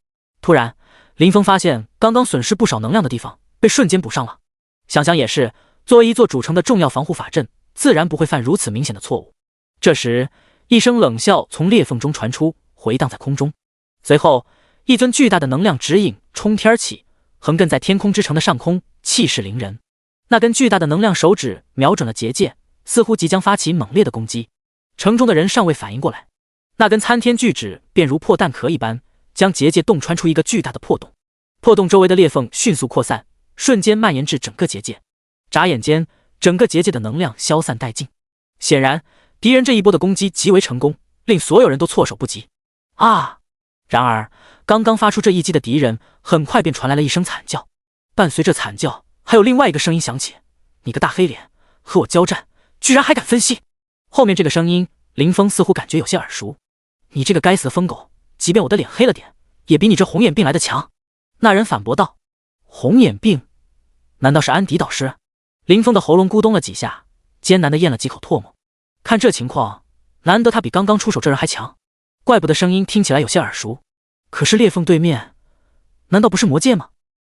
突然，林峰发现刚刚损失不少能量的地方被瞬间补上了。想想也是，作为一座主城的重要防护法阵，自然不会犯如此明显的错误。这时，一声冷笑从裂缝中传出，回荡在空中。随后，一尊巨大的能量指引冲天起，横亘在天空之城的上空，气势凌人。那根巨大的能量手指瞄准了结界，似乎即将发起猛烈的攻击。城中的人尚未反应过来，那根参天巨指便如破弹壳一般，将结界洞穿出一个巨大的破洞。破洞周围的裂缝迅速扩散，瞬间蔓延至整个结界。眨眼间，整个结界的能量消散殆尽。显然，敌人这一波的攻击极为成功，令所有人都措手不及。啊！然而，刚刚发出这一击的敌人，很快便传来了一声惨叫，伴随着惨叫，还有另外一个声音响起：“你个大黑脸，和我交战，居然还敢分析！”后面这个声音，林峰似乎感觉有些耳熟。你这个该死的疯狗，即便我的脸黑了点，也比你这红眼病来的强。那人反驳道：“红眼病？难道是安迪导师？”林峰的喉咙咕咚了几下，艰难地咽了几口唾沫。看这情况，难得他比刚刚出手这人还强，怪不得声音听起来有些耳熟。可是裂缝对面，难道不是魔界吗？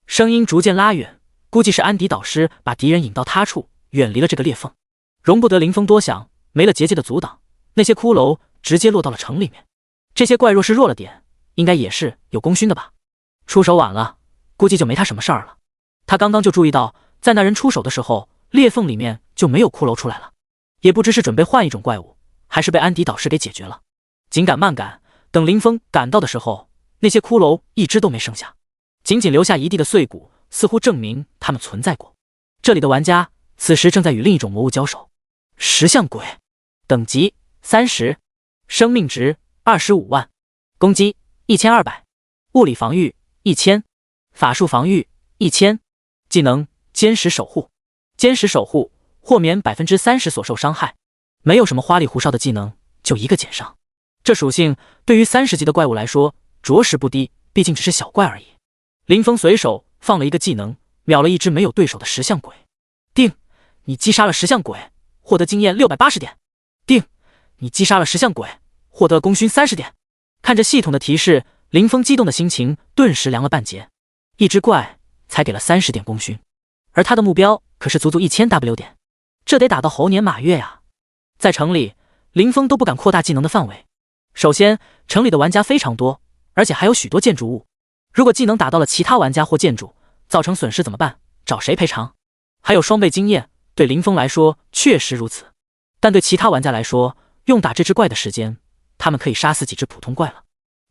声音逐渐拉远，估计是安迪导师把敌人引到他处，远离了这个裂缝。容不得林峰多想，没了结界的阻挡，那些骷髅直接落到了城里面。这些怪若是弱了点，应该也是有功勋的吧？出手晚了，估计就没他什么事儿了。他刚刚就注意到，在那人出手的时候，裂缝里面就没有骷髅出来了，也不知是准备换一种怪物，还是被安迪导师给解决了。紧赶慢赶，等林峰赶到的时候，那些骷髅一只都没剩下，仅仅留下一地的碎骨，似乎证明他们存在过。这里的玩家此时正在与另一种魔物交手。石像鬼，等级30，生命值25万，攻击1200，物理防御1000，法术防御1000，技能坚实守护。坚实守护豁免 30% 所受伤害，没有什么花里胡哨的技能，就一个减伤。这属性对于30级的怪物来说着实不低，毕竟只是小怪而已。林峰随手放了一个技能，秒了一只没有对手的石像鬼。定，你击杀了石像鬼，获得经验680点。定，你击杀了石像鬼，获得功勋30点。看着系统的提示，林峰激动的心情顿时凉了半截。一只怪才给了30点功勋，而他的目标可是足足1000W 点，这得打到猴年马月呀！在城里，林峰都不敢扩大技能的范围。首先，城里的玩家非常多，而且还有许多建筑物。如果技能打到了其他玩家或建筑，造成损失怎么办？找谁赔偿？还有双倍经验，对林峰来说确实如此，但对其他玩家来说，用打这只怪的时间，他们可以杀死几只普通怪了。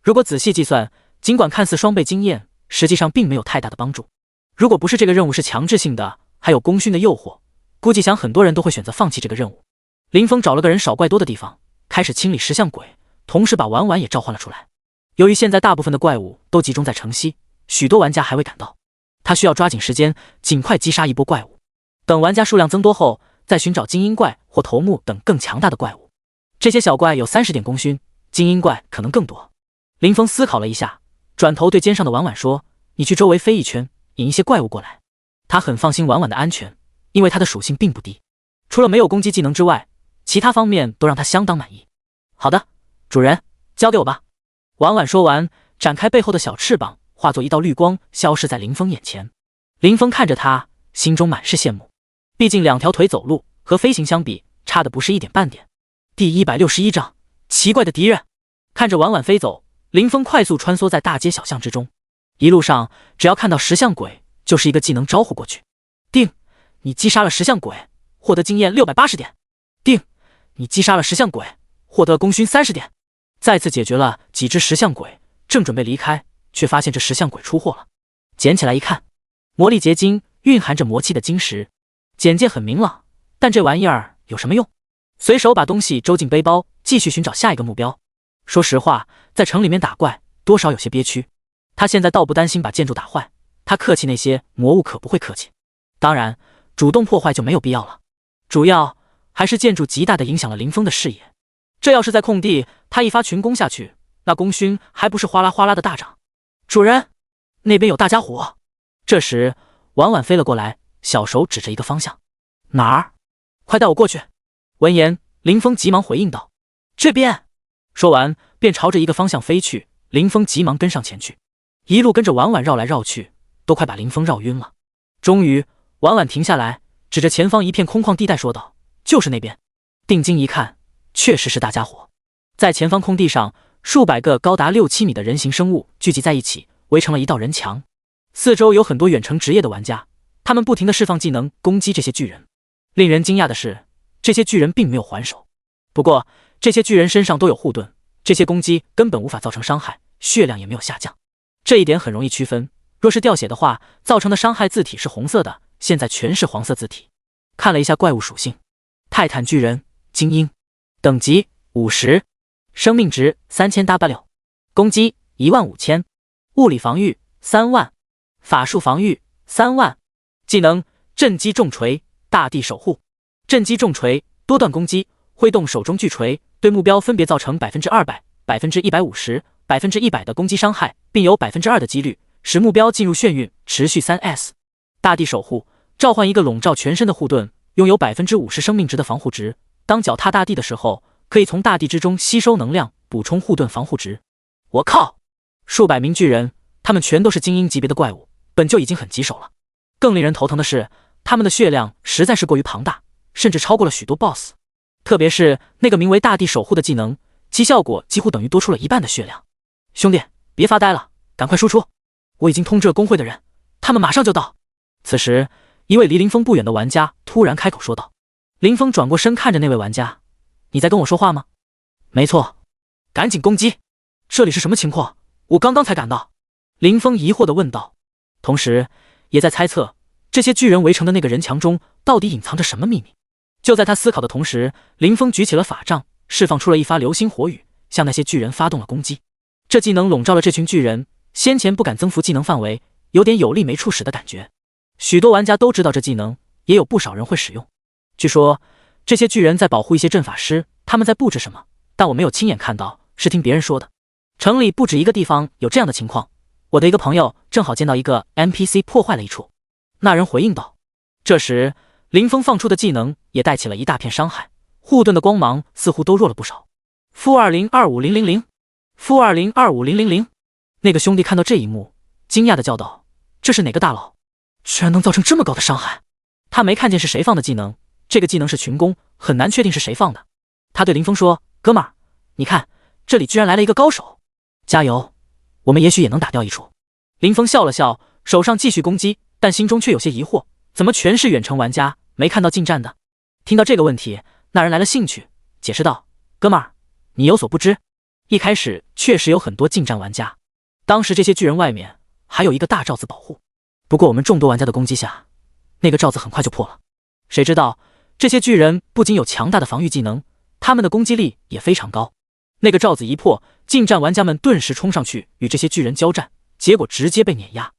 如果仔细计算，尽管看似双倍经验，实际上并没有太大的帮助。如果不是这个任务是强制性的，还有功勋的诱惑，估计想很多人都会选择放弃这个任务。林峰找了个人少怪多的地方，开始清理石像鬼，同时把婉婉也召唤了出来。由于现在大部分的怪物都集中在城西，许多玩家还未赶到，他需要抓紧时间，尽快击杀一波怪物。等玩家数量增多后，再寻找精英怪或头目等更强大的怪物。这些小怪有30点功勋，精英怪可能更多。林峰思考了一下，转头对肩上的婉婉说：“你去周围飞一圈，引一些怪物过来。”他很放心婉婉的安全，因为他的属性并不低，除了没有攻击技能之外，其他方面都让他相当满意。好的，主人，交给我吧。婉婉说完，展开背后的小翅膀，化作一道绿光，消失在林峰眼前。林峰看着他，心中满是羡慕。毕竟2条腿走路和飞行相比，差的不是一点半点。第161章，奇怪的敌人。看着婉婉飞走，林峰快速穿梭在大街小巷之中。一路上，只要看到石像鬼，就是一个技能招呼过去。定，你击杀了石像鬼，获得经验680点。定，你击杀了石像鬼，获得功勋30点。再次解决了几只石像鬼，正准备离开，却发现这石像鬼出货了。捡起来一看，魔力结晶蕴含着魔气的晶石，简介很明朗，但这玩意儿有什么用？随手把东西收进背包，继续寻找下一个目标。说实话，在城里面打怪，多少有些憋屈。他现在倒不担心把建筑打坏，他客气那些魔物可不会客气。当然，主动破坏就没有必要了。主要还是建筑极大的影响了林峰的视野。这要是在空地，他一发群攻下去，那功勋还不是哗啦哗啦的大涨。主人，那边有大家伙。这时，婉婉飞了过来，小手指着一个方向。哪儿？快带我过去。闻言，林峰急忙回应道：“这边。”说完，便朝着一个方向飞去。林峰急忙跟上前去，一路跟着婉婉绕来绕去，都快把林峰绕晕了。终于，婉婉停下来，指着前方一片空旷地带说道：“就是那边。”定睛一看，确实是大家伙。在前方空地上，数百个高达6-7米的人形生物聚集在一起，围成了一道人墙。四周有很多远程职业的玩家，他们不停地释放技能攻击这些巨人。令人惊讶的是，这些巨人并没有还手。不过，这些巨人身上都有护盾，这些攻击根本无法造成伤害，血量也没有下降。这一点很容易区分，若是掉血的话，造成的伤害字体是红色的，现在全是黄色字体。看了一下怪物属性，泰坦巨人、精英等级50，生命值3000W，攻击15000，物理防御3万，法术防御3万。技能震击重锤，大地守护。震击重锤多段攻击，挥动手中巨锤，对目标分别造成200%、150%、100%的攻击伤害，并有2%的几率使目标进入眩晕，持续3S。大地守护召唤一个笼罩全身的护盾，拥有50%生命值的防护值。当脚踏大地的时候，可以从大地之中吸收能量，补充护盾防护值。我靠！数百名巨人，他们全都是精英级别的怪物，本就已经很棘手了。更令人头疼的是，他们的血量实在是过于庞大，甚至超过了许多 BOSS。特别是那个名为大地守护的技能，其效果几乎等于多出了1半的血量。兄弟，别发呆了，赶快输出！我已经通知了工会的人，他们马上就到。此时，一位离林峰不远的玩家突然开口说道。林峰转过身看着那位玩家，你在跟我说话吗？没错。赶紧攻击！这里是什么情况？我刚刚才赶到。林峰疑惑地问道，同时也在猜测这些巨人围成的那个人墙中到底隐藏着什么秘密。就在他思考的同时，林峰举起了法杖，释放出了一发流星火雨，向那些巨人发动了攻击。这技能笼罩了这群巨人，先前不敢增幅技能范围，有点有力没处使的感觉。许多玩家都知道这技能，也有不少人会使用。据说这些巨人在保护一些阵法师，他们在布置什么，但我没有亲眼看到，是听别人说的。城里不止一个地方有这样的情况，我的一个朋友正好见到一个 NPC 破坏了一处。那人回应道。这时林峰放出的技能也带起了一大片伤害，护盾的光芒似乎都弱了不少。-2025000， -2025000。那个兄弟看到这一幕，惊讶地叫道：这是哪个大佬？居然能造成这么高的伤害！他没看见是谁放的技能，这个技能是群攻，很难确定是谁放的。他对林峰说：哥们儿，你看这里居然来了一个高手，加油，我们也许也能打掉一处。林峰笑了笑，手上继续攻击，但心中却有些疑惑，怎么全是远程玩家，没看到近战的？听到这个问题，那人来了兴趣，解释道：哥们儿，你有所不知，一开始确实有很多近战玩家，当时这些巨人外面还有一个大罩子保护，不过我们众多玩家的攻击下，那个罩子很快就破了。谁知道这些巨人不仅有强大的防御技能，他们的攻击力也非常高。那个罩子一破，近战玩家们顿时冲上去与这些巨人交战，结果直接被碾压。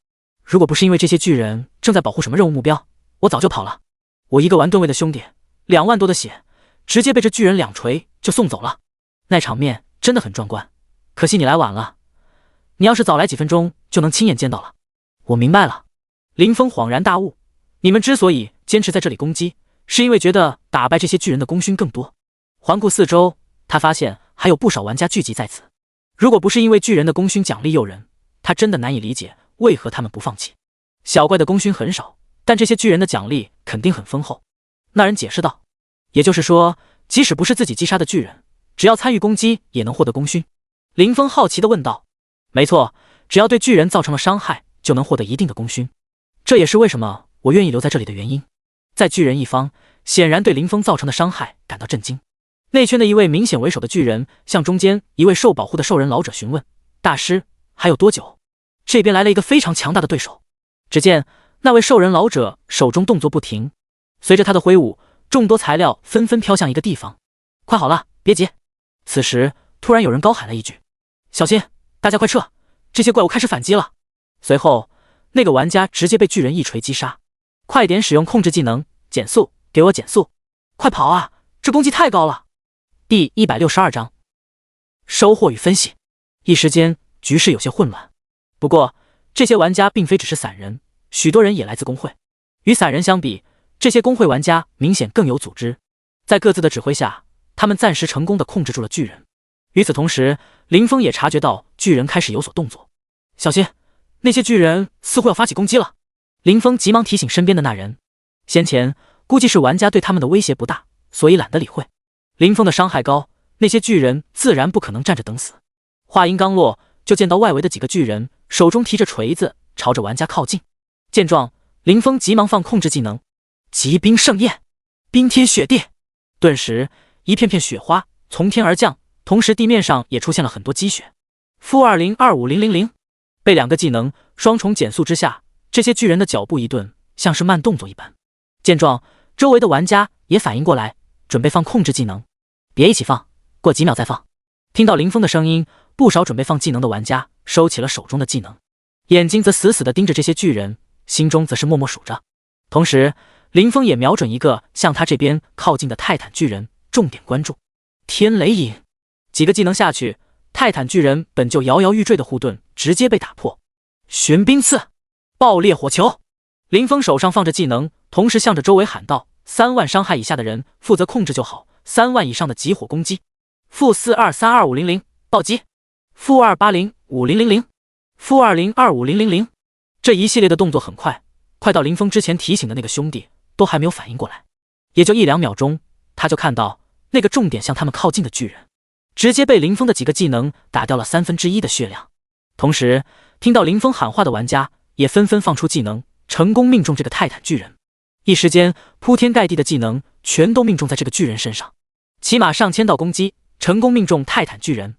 如果不是因为这些巨人正在保护什么任务目标，我早就跑了。我一个玩盾位的兄弟，2万多的血，直接被这巨人2锤就送走了。那场面真的很壮观，可惜你来晚了，你要是早来几分钟就能亲眼见到了。我明白了。林峰恍然大悟，你们之所以坚持在这里攻击，是因为觉得打败这些巨人的功勋更多。环顾四周，他发现还有不少玩家聚集在此。如果不是因为巨人的功勋奖励诱人，他真的难以理解为何他们不放弃。小怪的功勋很少，但这些巨人的奖励肯定很丰厚。那人解释道，也就是说，即使不是自己击杀的巨人，只要参与攻击也能获得功勋。林峰好奇地问道。没错，只要对巨人造成了伤害，就能获得一定的功勋。这也是为什么我愿意留在这里的原因。在巨人一方，显然对林峰造成的伤害感到震惊。内圈的一位明显为首的巨人向中间一位受保护的兽人老者询问：大师，还有多久？这边来了一个非常强大的对手。只见那位兽人老者手中动作不停，随着他的挥舞，众多材料纷纷飘向一个地方。快好了，别急。此时突然有人高喊了一句：小心，大家快撤，这些怪物开始反击了。随后那个玩家直接被巨人一锤击杀。快点使用控制技能减速，给我减速！快跑啊，这攻击太高了。第162章收获与分析。一时间局势有些混乱，不过这些玩家并非只是散人，许多人也来自工会。与散人相比，这些工会玩家明显更有组织，在各自的指挥下，他们暂时成功地控制住了巨人。与此同时，林峰也察觉到巨人开始有所动作。小心，那些巨人似乎要发起攻击了。林峰急忙提醒身边的那人，先前估计是玩家对他们的威胁不大，所以懒得理会。林峰的伤害高，那些巨人自然不可能站着等死。话音刚落，就见到外围的几个巨人手中提着锤子朝着玩家靠近。见状，林峰急忙放控制技能疾冰盛宴，冰天雪地。顿时一片片雪花从天而降，同时地面上也出现了很多积雪。-2025000。被2个技能双重减速之下，这些巨人的脚步一顿，像是慢动作一般。见状，周围的玩家也反应过来，准备放控制技能。别一起放，过几秒再放。听到林峰的声音，不少准备放技能的玩家收起了手中的技能，眼睛则死死地盯着这些巨人，心中则是默默数着。同时，林峰也瞄准一个向他这边靠近的泰坦巨人，重点关注。天雷影，几个技能下去，泰坦巨人本就摇摇欲坠的护盾直接被打破。玄冰刺，爆裂火球。林峰手上放着技能，同时向着周围喊道：3万伤害以下的人负责控制就好，3万以上的集火攻击。-4232-500暴击，-280-5000，-202-5000。这一系列的动作很快，快到林峰之前提醒的那个兄弟都还没有反应过来，也就1-2秒钟，他就看到那个重点向他们靠近的巨人，直接被林峰的几个技能打掉了1/3的血量。同时，听到林峰喊话的玩家也纷纷放出技能，成功命中这个泰坦巨人。一时间，铺天盖地的技能全都命中在这个巨人身上，起码上千道攻击成功命中泰坦巨人。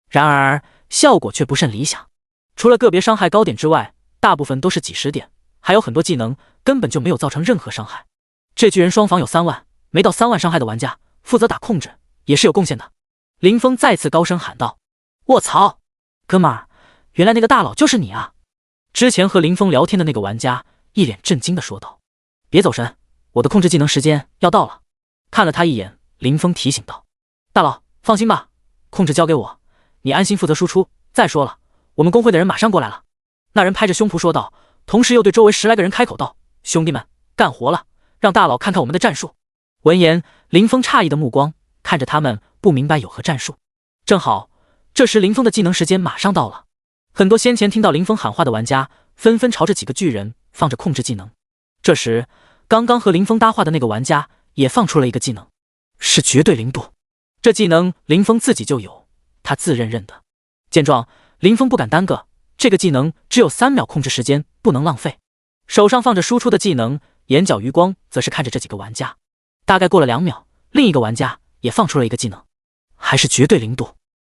然而，效果却不甚理想，除了个别伤害高点之外，大部分都是几十点，还有很多技能根本就没有造成任何伤害。这巨人双防有3万，没到3万伤害的玩家负责打控制也是有贡献的。林峰再次高声喊道：卧槽，哥们儿，原来那个大佬就是你啊！之前和林峰聊天的那个玩家一脸震惊地说道：别走神，我的控制技能时间要到了。看了他一眼，林峰提醒道：大佬放心吧，控制交给我，你安心负责输出。再说了，我们工会的人马上过来了。那人拍着胸脯说道，同时又对周围10来个人开口道：兄弟们，干活了，让大佬看看我们的战术。闻言，林峰诧异的目光看着他们，不明白有何战术。正好，这时林峰的技能时间马上到了，很多先前听到林峰喊话的玩家纷纷朝着几个巨人放着控制技能。这时，刚刚和林峰搭话的那个玩家也放出了一个技能，是绝对零度。这技能林峰自己就有，他自认认的。见状，林峰不敢耽搁，这个技能只有3秒控制时间，不能浪费。手上放着输出的技能，眼角余光则是看着这几个玩家。大概过了2秒，另一个玩家也放出了一个技能，还是绝对零度。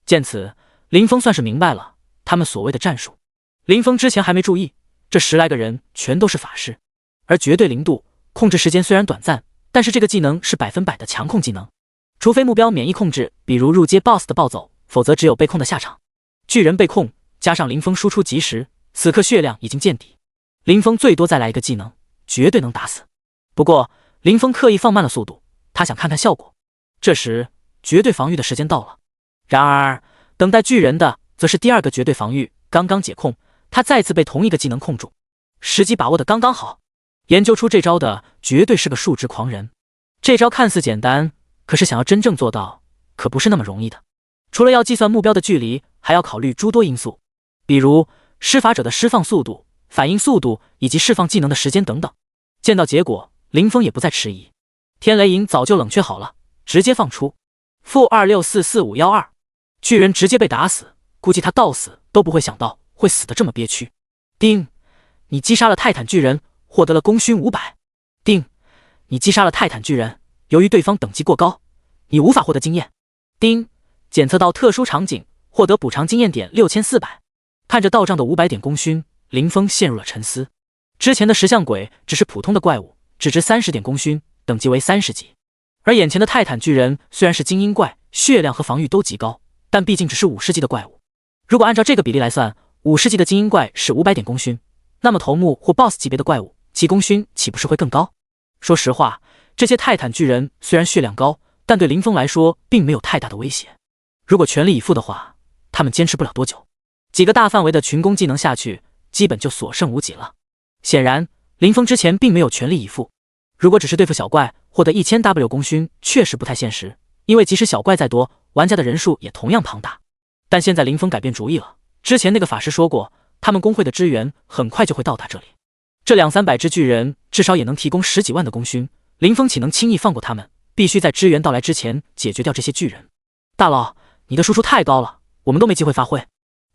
见此，林峰算是明白了他们所谓的战术。林峰之前还没注意，这10来个人全都是法师，而绝对零度控制时间虽然短暂，但是这个技能是100%的强控技能，除非目标免疫控制，比如入阶 BOSS 的暴走，否则只有被控的下场。巨人被控，加上林峰输出及时，此刻血量已经见底，林峰最多再来一个技能，绝对能打死。不过林峰刻意放慢了速度，他想看看效果。这时绝对防御的时间到了，然而等待巨人的则是第2个绝对防御，刚刚解控，他再次被同一个技能控住，时机把握的刚刚好。研究出这招的绝对是个数值狂人。这招看似简单，可是想要真正做到，可不是那么容易的。除了要计算目标的距离，还要考虑诸多因素，比如施法者的释放速度、反应速度以及释放技能的时间等等。见到结果，林峰也不再迟疑，天雷影早就冷却好了，直接放出-2644512，巨人直接被打死，估计他到死都不会想到会死得这么憋屈。丁，你击杀了泰坦巨人，获得了功勋500。丁，你击杀了泰坦巨人，由于对方等级过高，你无法获得经验。丁，检测到特殊场景，获得补偿经验点6400。看着到账的500点功勋，林峰陷入了沉思。之前的石像鬼只是普通的怪物，只值30点功勋，等级为30级。而眼前的泰坦巨人虽然是精英怪，血量和防御都极高，但毕竟只是50级的怪物。如果按照这个比例来算，50级的精英怪是500点功勋，那么头目或 BOSS 级别的怪物，其功勋岂不是会更高？说实话，这些泰坦巨人虽然血量高，但对林峰来说并没有太大的威胁。如果全力以赴的话，他们坚持不了多久。几个大范围的群攻技能下去，基本就所剩无几了。显然，林峰之前并没有全力以赴。如果只是对付小怪，获得1000W 功勋确实不太现实，因为即使小怪再多，玩家的人数也同样庞大。但现在林峰改变主意了，之前那个法师说过，他们工会的支援很快就会到达这里。这200-300只巨人至少也能提供10几万的功勋，林峰岂能轻易放过他们？必须在支援到来之前解决掉这些巨人。大佬，你的输出太高了，我们都没机会发挥。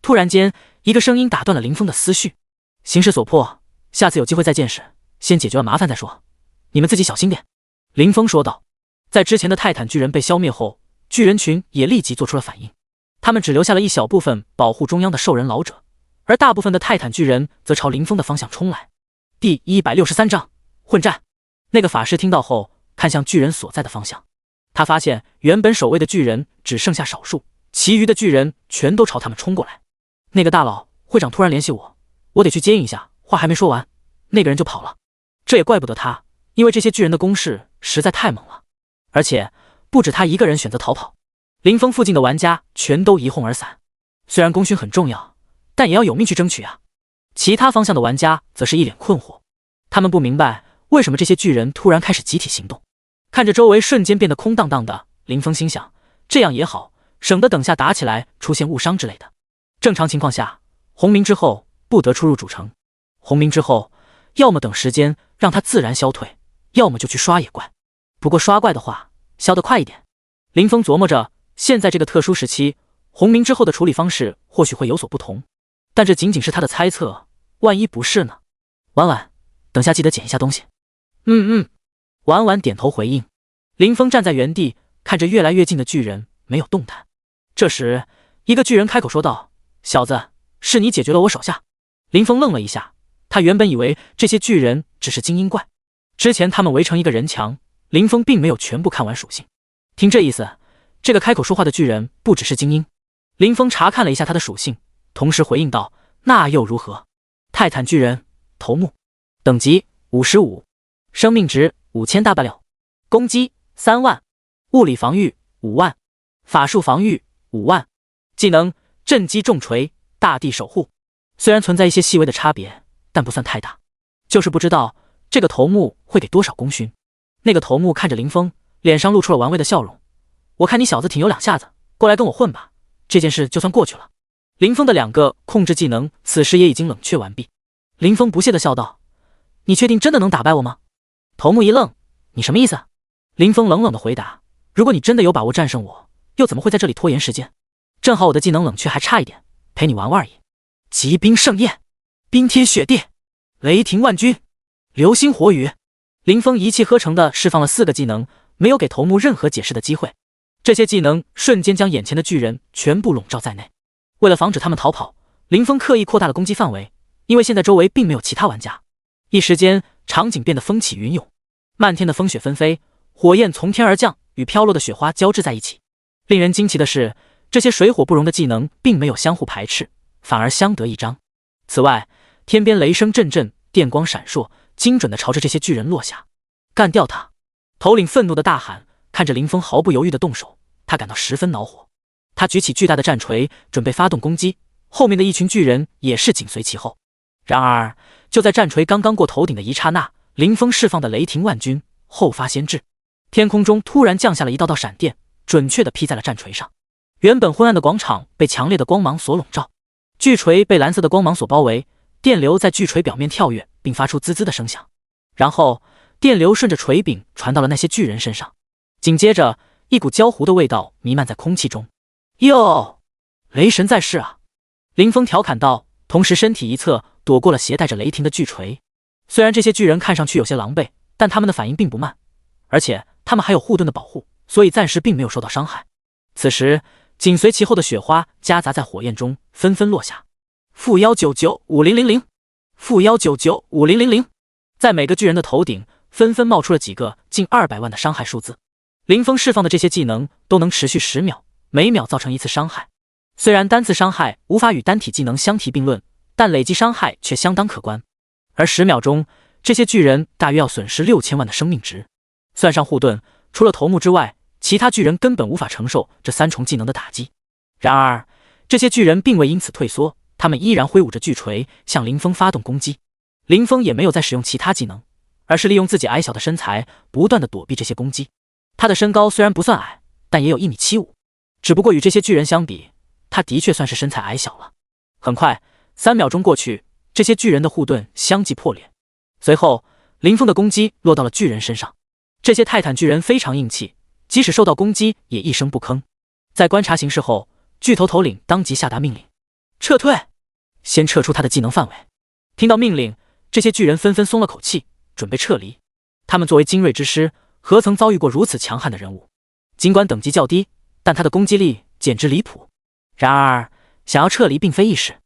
突然间，一个声音打断了林峰的思绪。形势所迫，下次有机会再见时，先解决了麻烦再说。你们自己小心点。林峰说道。在之前的泰坦巨人被消灭后，巨人群也立即做出了反应。他们只留下了一小部分保护中央的兽人老者，而大部分的泰坦巨人则朝林峰的方向冲来。第163章混战。那个法师听到后，看向巨人所在的方向。他发现原本守卫的巨人只剩下少数，其余的巨人全都朝他们冲过来。那个大佬会长突然联系我，我得去接应一下。话还没说完，那个人就跑了。这也怪不得他，因为这些巨人的攻势实在太猛了，而且不止他一个人选择逃跑，林峰附近的玩家全都一哄而散。虽然功勋很重要，但也要有命去争取啊。其他方向的玩家则是一脸困惑，他们不明白为什么这些巨人突然开始集体行动。看着周围瞬间变得空荡荡的，林峰心想，这样也好，省得等下打起来出现误伤之类的。正常情况下，红名之后不得出入主城，红名之后要么等时间让它自然消退，要么就去刷野怪。不过刷怪的话消得快一点。林峰琢磨着，现在这个特殊时期，红名之后的处理方式或许会有所不同，但这仅仅是他的猜测，万一不是呢？婉婉，等下记得捡一下东西。婉婉点头回应。林峰站在原地，看着越来越近的巨人，没有动弹。这时，一个巨人开口说道：“小子，是你解决了我手下。”林峰愣了一下，他原本以为这些巨人只是精英怪，之前他们围成一个人墙，林峰并没有全部看完属性。听这意思，这个开口说话的巨人不只是精英。林峰查看了一下他的属性，同时回应道：“那又如何？泰坦巨人，头目，等级55，生命值5000大不了，攻击3万，物理防御5万，法术防御5万，技能震击重锤，大地守护。虽然存在一些细微的差别，但不算太大。就是不知道这个头目会给多少功勋。”那个头目看着林峰，脸上露出了玩味的笑容：“我看你小子挺有两下子，过来跟我混吧，这件事就算过去了。”林峰的2个控制技能此时也已经冷却完毕。林峰不屑地笑道：“你确定真的能打败我吗？”头目一愣：“你什么意思？”林峰冷冷地回答：“如果你真的有把握战胜我，又怎么会在这里拖延时间？正好我的技能冷却还差一点，陪你玩玩而已。疾冰盛宴，冰天雪地，雷霆万钧，流星火雨。”林峰一气呵成地释放了4个技能，没有给头目任何解释的机会。这些技能瞬间将眼前的巨人全部笼罩在内。为了防止他们逃跑，林峰刻意扩大了攻击范围，因为现在周围并没有其他玩家。一时间，场景变得风起云涌，漫天的风雪纷飞，火焰从天而降，与飘落的雪花交织在一起。令人惊奇的是，这些水火不容的技能并没有相互排斥，反而相得益彰。此外，天边雷声阵阵，电光闪烁，精准地朝着这些巨人落下。干掉他！头领愤怒地大喊，看着林峰毫不犹豫地动手，他感到十分恼火。他举起巨大的战锤，准备发动攻击，后面的一群巨人也是紧随其后。然而，就在战锤刚刚过头顶的一刹那，林峰释放的雷霆万钧后发先至，天空中突然降下了一道道闪电，准确地劈在了战锤上。原本昏暗的广场被强烈的光芒所笼罩，巨锤被蓝色的光芒所包围，电流在巨锤表面跳跃，并发出滋滋的声响。然后，电流顺着锤柄传到了那些巨人身上，紧接着，一股焦糊的味道弥漫在空气中。哟，雷神在世啊！林峰调侃道，同时身体一侧躲过了携带着雷霆的巨锤。虽然这些巨人看上去有些狼狈，但他们的反应并不慢，而且他们还有护盾的保护，所以暂时并没有受到伤害。此时，紧随其后的雪花夹杂在火焰中，纷纷落下。-199-5000，-199-5000，在每个巨人的头顶纷纷冒出了几个近200万的伤害数字。林峰释放的这些技能都能持续10秒，每秒造成1次伤害。虽然单次伤害无法与单体技能相提并论，但累计伤害却相当可观。而10秒钟，这些巨人大约要损失6000万的生命值。算上护盾，除了头目之外，其他巨人根本无法承受这3重技能的打击。然而，这些巨人并未因此退缩，他们依然挥舞着巨锤向林峰发动攻击。林峰也没有再使用其他技能，而是利用自己矮小的身材，不断地躲避这些攻击。他的身高虽然不算矮，但也有1.75米，只不过与这些巨人相比，他的确算是身材矮小了。很快，3秒钟过去，这些巨人的护盾相继破裂。随后，林峰的攻击落到了巨人身上。这些泰坦巨人非常硬气，即使受到攻击也一声不吭。在观察形势后，巨头头领当即下达命令：撤退，先撤出他的技能范围。听到命令，这些巨人纷纷松了口气，准备撤离。他们作为精锐之师，何曾遭遇过如此强悍的人物？尽管等级较低，但他的攻击力简直离谱。然而，想要撤离并非易事。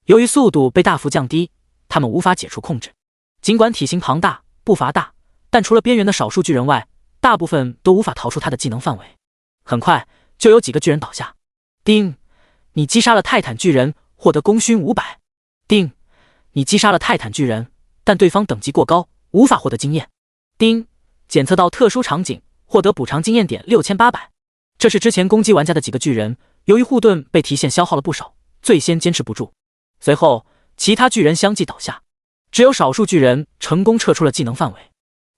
由于速度被大幅降低，他们无法解除控制。尽管体型庞大，步伐大，但除了边缘的少数巨人外，大部分都无法逃出他的技能范围。很快就有几个巨人倒下。叮，你击杀了泰坦巨人，获得功勋500。叮，你击杀了泰坦巨人，但对方等级过高，无法获得经验。叮，检测到特殊场景，获得补偿经验点6800。这是之前攻击玩家的几个巨人，由于护盾被提线消耗了不少，最先坚持不住。随后其他巨人相继倒下，只有少数巨人成功撤出了技能范围。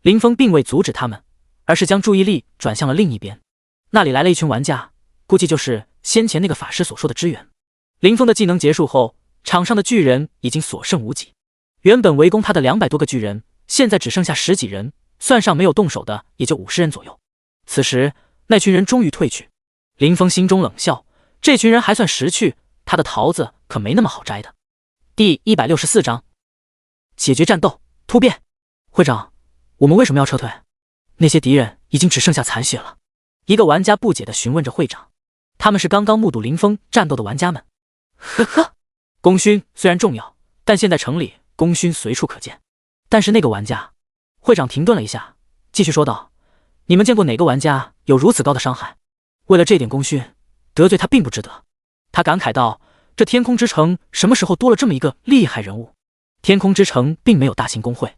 林峰并未阻止他们，而是将注意力转向了另一边。那里来了一群玩家，估计就是先前那个法师所说的支援。林峰的技能结束后，场上的巨人已经所剩无几。原本围攻他的200多个巨人，现在只剩下10几人，算上没有动手的也就50人左右。此时那群人终于退去，林峰心中冷笑，这群人还算识趣，他的桃子可没那么好摘的。第164章解决战斗突变。会长，我们为什么要撤退？那些敌人已经只剩下残血了。一个玩家不解地询问着会长。他们是刚刚目睹林峰战斗的玩家们。呵呵，功勋虽然重要，但现在城里功勋随处可见。但是那个玩家，会长停顿了一下，继续说道，你们见过哪个玩家有如此高的伤害？为了这点功勋，得罪他并不值得。他感慨道，这天空之城什么时候多了这么一个厉害人物？天空之城并没有大型工会，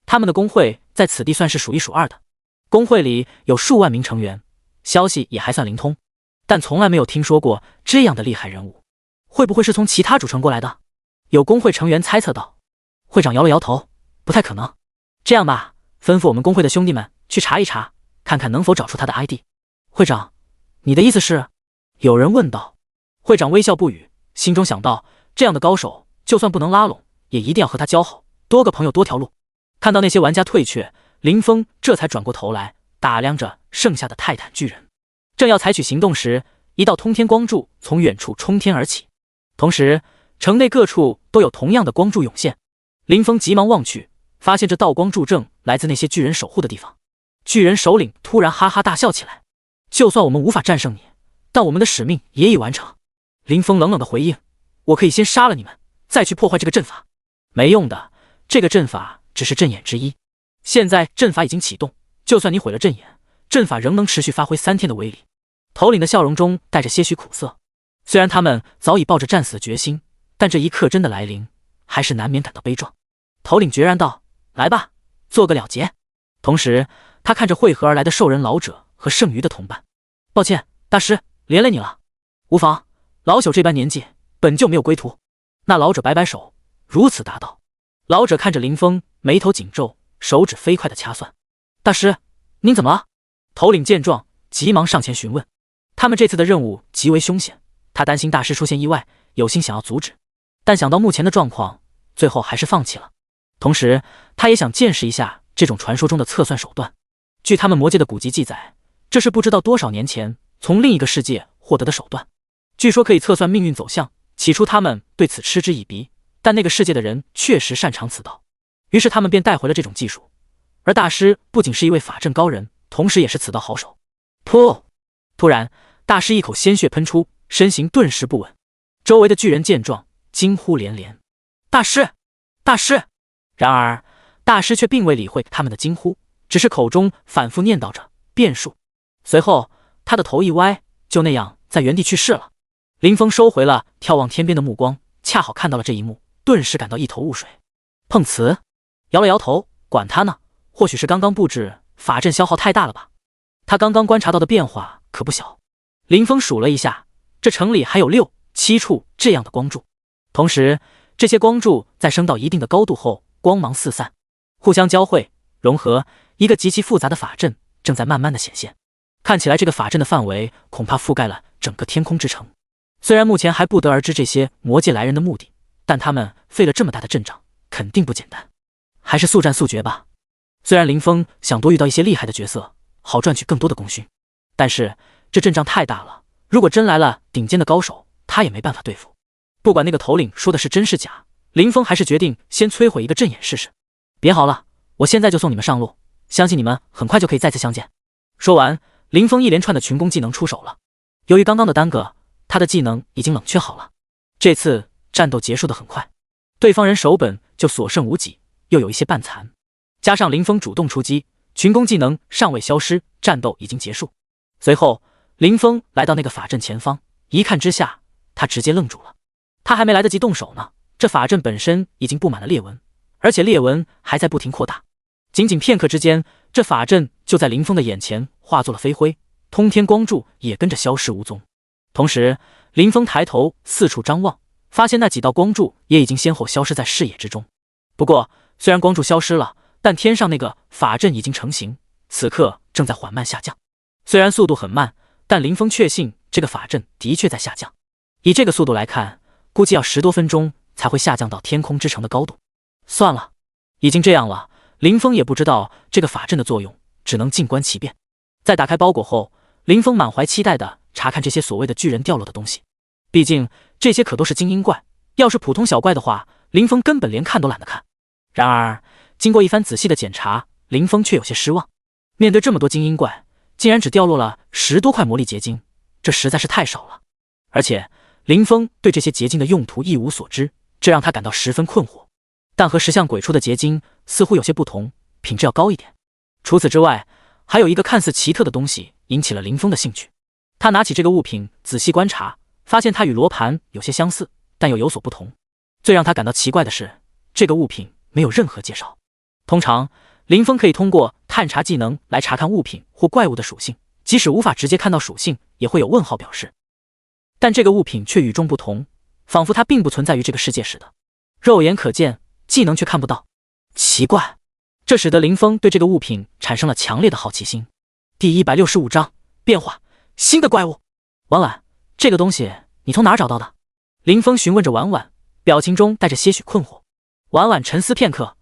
他们的工会在此地算是数一数二的，工会里有数万名成员，消息也还算灵通，但从来没有听说过这样的厉害人物。会不会是从其他主城过来的？有工会成员猜测道。会长摇了摇头，不太可能。这样吧，吩咐我们工会的兄弟们去查一查，看看能否找出他的 ID。 会长，你的意思是？有人问道。会长微笑不语，心中想到，这样的高手就算不能拉拢，也一定要和他交好，多个朋友多条路。看到那些玩家退却，林峰这才转过头来打量着剩下的泰坦巨人。正要采取行动时，一道通天光柱从远处冲天而起，同时城内各处都有同样的光柱涌现。林峰急忙望去，发现这道光柱正来自那些巨人守护的地方。巨人首领突然哈哈大笑起来，就算我们无法战胜你，但我们的使命也已完成。林峰冷冷的回应，我可以先杀了你们，再去破坏这个阵法。没用的，这个阵法只是阵眼之一，现在阵法已经启动，就算你毁了阵眼，阵法仍能持续发挥3天的威力。头领的笑容中带着些许苦涩，虽然他们早已抱着战死的决心，但这一刻真的来临，还是难免感到悲壮。头领决然道，来吧，做个了结。同时他看着汇合而来的兽人老者和剩余的同伴，抱歉大师，连累你了。无妨，老朽这般年纪本就没有归途。那老者摆摆手，如此答道。老者看着林峰，眉头紧皱，手指飞快地掐算。大师，您怎么了？头领见状急忙上前询问。他们这次的任务极为凶险，他担心大师出现意外，有心想要阻止，但想到目前的状况，最后还是放弃了。同时他也想见识一下这种传说中的测算手段。据他们魔界的古籍记载，这是不知道多少年前从另一个世界获得的手段，据说可以测算命运走向。起初他们对此嗤之以鼻，但那个世界的人确实擅长此道，于是他们便带回了这种技术。而大师不仅是一位法阵高人，同时也是此道好手。噗！突然大师一口鲜血喷出，身形顿时不稳。周围的巨人见状惊呼连连，大师大师！然而大师却并未理会他们的惊呼，只是口中反复念叨着变数。随后他的头一歪，就那样在原地去世了。林峰收回了眺望天边的目光，恰好看到了这一幕，顿时感到一头雾水。碰瓷，摇了摇头，管他呢，或许是刚刚布置法阵消耗太大了吧。他刚刚观察到的变化可不小。林峰数了一下，这城里还有6、7处这样的光柱，同时这些光柱在升到一定的高度后，光芒四散，互相交汇融合，一个极其复杂的法阵正在慢慢的显现。看起来这个法阵的范围恐怕覆盖了整个天空之城。虽然目前还不得而知这些魔界来人的目的，但他们费了这么大的阵仗，肯定不简单。还是速战速决吧。虽然林峰想多遇到一些厉害的角色，好赚取更多的功勋，但是这阵仗太大了，如果真来了顶尖的高手，他也没办法对付。不管那个头领说的是真是假，林峰还是决定先摧毁一个阵眼试试。别好了，我现在就送你们上路，相信你们很快就可以再次相见。说完，林峰一连串的群攻技能出手了。由于刚刚的耽搁，他的技能已经冷却好了。这次战斗结束得很快，对方人手本就所剩无几，又有一些半残，加上林峰主动出击，群攻技能尚未消失，战斗已经结束。随后，林峰来到那个法阵前方，一看之下，他直接愣住了。他还没来得及动手呢，这法阵本身已经布满了裂纹，而且裂纹还在不停扩大。仅仅片刻之间，这法阵就在林峰的眼前化作了飞灰，通天光柱也跟着消失无踪。同时，林峰抬头四处张望，发现那几道光柱也已经先后消失在视野之中。不过，虽然光柱消失了，但天上那个法阵已经成型，此刻正在缓慢下降。虽然速度很慢，但林峰确信这个法阵的确在下降。以这个速度来看，估计要10多分钟才会下降到天空之城的高度。算了，已经这样了，林峰也不知道这个法阵的作用，只能静观其变。在打开包裹后，林峰满怀期待地查看这些所谓的巨人掉落的东西。毕竟这些可都是精英怪，要是普通小怪的话，林峰根本连看都懒得看。然而，经过一番仔细的检查，林峰却有些失望。面对这么多精英怪，竟然只掉落了10多块魔力结晶，这实在是太少了。而且，林峰对这些结晶的用途一无所知，这让他感到十分困惑。但和石像鬼出的结晶似乎有些不同，品质要高一点。除此之外，还有一个看似奇特的东西引起了林峰的兴趣。他拿起这个物品仔细观察，发现它与罗盘有些相似，但又有所不同。最让他感到奇怪的是，这个物品没有任何介绍。通常，林峰可以通过探查技能来查看物品或怪物的属性，即使无法直接看到属性，也会有问号表示。但这个物品却与众不同，仿佛它并不存在于这个世界似的。肉眼可见，技能却看不到。奇怪，这使得林峰对这个物品产生了强烈的好奇心。第165章变化，新的怪物。婉婉，这个东西你从哪儿找到的？林峰询问着婉婉，表情中带着些许困惑。婉婉沉思片刻，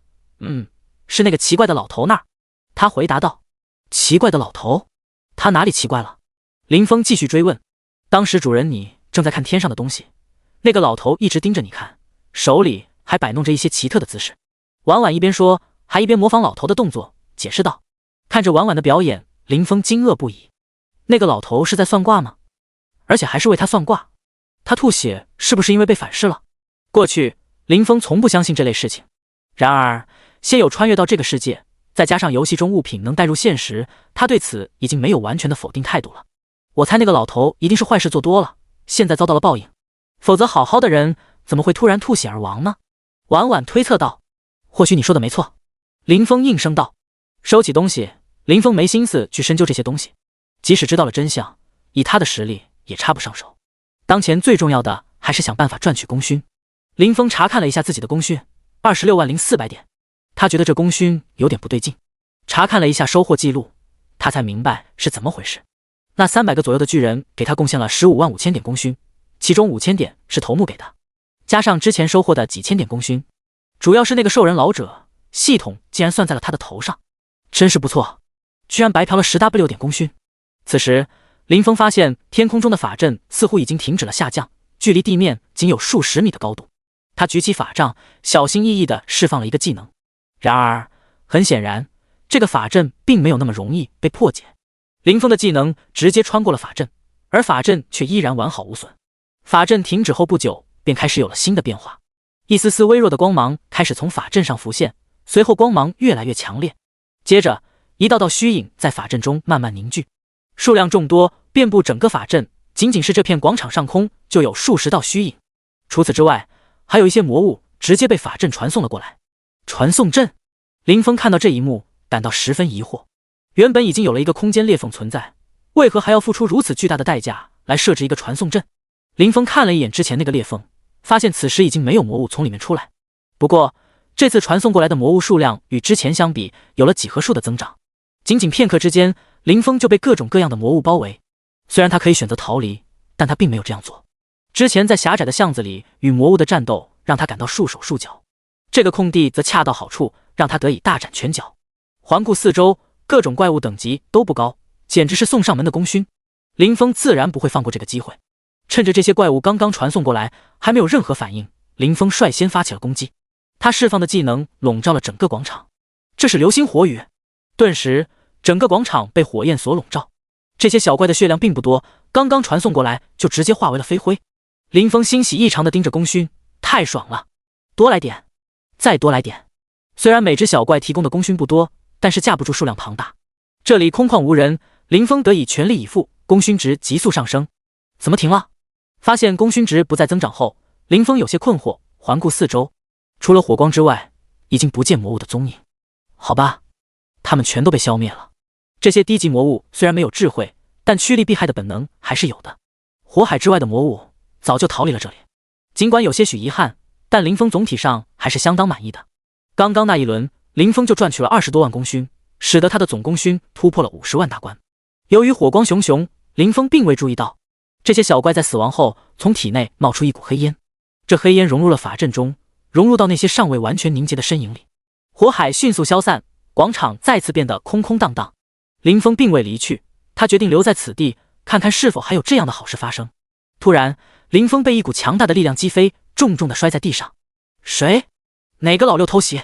是那个奇怪的老头那儿。他回答道。奇怪的老头？他哪里奇怪了？林峰继续追问。当时主人你正在看天上的东西，那个老头一直盯着你看，手里还摆弄着一些奇特的姿势。婉婉一边说，还一边模仿老头的动作，解释道。看着婉婉的表演，林峰惊愕不已。那个老头是在算卦吗？而且还是为他算卦。他吐血是不是因为被反噬了？过去林峰从不相信这类事情，然而先有穿越到这个世界，再加上游戏中物品能带入现实，他对此已经没有完全的否定态度了。我猜那个老头一定是坏事做多了，现在遭到了报应，否则好好的人怎么会突然吐血而亡呢？婉婉推测道。或许你说的没错。林峰应声道。收起东西，林峰没心思去深究这些东西，即使知道了真相，以他的实力也插不上手。当前最重要的还是想办法赚取功勋。林峰查看了一下自己的功勋，260400点，他觉得这功勋有点不对劲。查看了一下收获记录，他才明白是怎么回事。那300个左右的巨人给他贡献了155000点功勋，其中5000点是头目给的，加上之前收获的几千点功勋，主要是那个兽人老者，系统竟然算在了他的头上，真是不错，居然白嫖了10W 点功勋。此时，林峰发现天空中的法阵似乎已经停止了下降，距离地面仅有数十米的高度。他举起法杖，小心翼翼地释放了一个技能。然而，很显然，这个法阵并没有那么容易被破解。林峰的技能直接穿过了法阵，而法阵却依然完好无损。法阵停止后不久，便开始有了新的变化。一丝丝微弱的光芒开始从法阵上浮现，随后光芒越来越强烈，接着一道道虚影在法阵中慢慢凝聚，数量众多，遍布整个法阵。仅仅是这片广场上空就有数十道虚影。除此之外，还有一些魔物直接被法阵传送了过来。传送阵，林峰看到这一幕，感到十分疑惑。原本已经有了一个空间裂缝存在，为何还要付出如此巨大的代价来设置一个传送阵？林峰看了一眼之前那个裂缝，发现此时已经没有魔物从里面出来。不过，这次传送过来的魔物数量与之前相比，有了几何数的增长。仅仅片刻之间，林峰就被各种各样的魔物包围。虽然他可以选择逃离，但他并没有这样做。之前在狭窄的巷子里与魔物的战斗，让他感到束手束脚。这个空地则恰到好处，让他得以大展拳脚。环顾四周，各种怪物等级都不高，简直是送上门的功勋。林峰自然不会放过这个机会。趁着这些怪物刚刚传送过来，还没有任何反应，林峰率先发起了攻击。他释放的技能笼罩了整个广场，这是流星火雨。顿时，整个广场被火焰所笼罩。这些小怪的血量并不多，刚刚传送过来就直接化为了飞灰。林峰欣喜异常地盯着功勋，太爽了！多来点，再多来点。虽然每只小怪提供的功勋不多，但是架不住数量庞大。这里空旷无人，林峰得以全力以赴，功勋值急速上升。怎么停了？发现功勋值不再增长后，林峰有些困惑，环顾四周，除了火光之外，已经不见魔物的踪影。好吧，他们全都被消灭了。这些低级魔物虽然没有智慧，但趋利避害的本能还是有的。火海之外的魔物早就逃离了这里。尽管有些许遗憾，但林峰总体上还是相当满意的。刚刚那一轮，林峰就赚取了20多万功勋，使得他的总功勋突破了50万大关。由于火光熊熊，林峰并未注意到这些小怪在死亡后从体内冒出一股黑烟，这黑烟融入了法阵中，融入到那些尚未完全凝结的身影里。火海迅速消散，广场再次变得空空荡荡。林峰并未离去，他决定留在此地，看看是否还有这样的好事发生。突然，林峰被一股强大的力量击飞，重重地摔在地上。谁？哪个老六偷袭？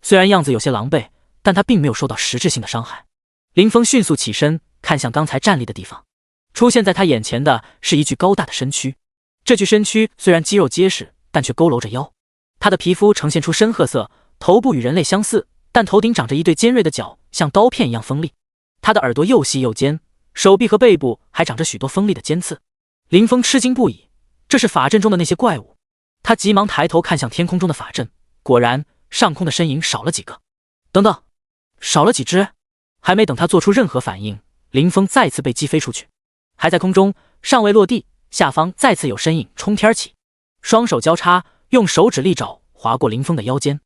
虽然样子有些狼狈，但他并没有受到实质性的伤害。林峰迅速起身，看向刚才站立的地方。出现在他眼前的是一具高大的身躯。这具身躯虽然肌肉结实，但却佝偻着腰。他的皮肤呈现出深褐色，头部与人类相似，但头顶长着一对尖锐的角，像刀片一样锋利。他的耳朵又细又尖，手臂和背部还长着许多锋利的尖刺。林峰吃惊不已，这是法阵中的那些怪物。他急忙抬头看向天空中的法阵，果然上空的身影少了几个。等等，少了几只？还没等他做出任何反应，林峰再次被击飞出去。还在空中，尚未落地，下方再次有身影冲天起，双手交叉，用手指利爪划过林峰的腰间。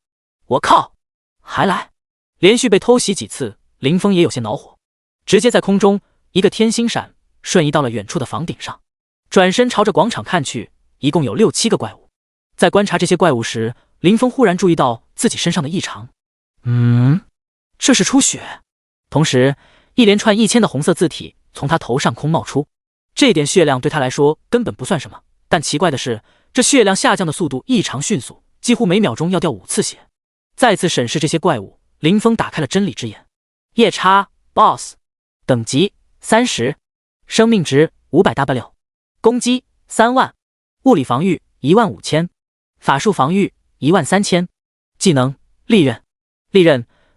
我靠，还来！连续被偷袭几次，林峰也有些恼火，直接在空中一个天星闪，瞬移到了远处的房顶上，转身朝着广场看去，一共有6、7个怪物。在观察这些怪物时，林峰忽然注意到自己身上的异常。这是出血。同时，一连串1000的红色字体从他头上空冒出。这点血量对他来说根本不算什么，但奇怪的是，这血量下降的速度异常迅速，几乎每秒钟要掉5次血。再次审视这些怪物，林峰打开了真理之眼。夜叉 BOSS 等级30，生命值500W，攻击3万，物理防御15000，法术防御13000，技能利刃。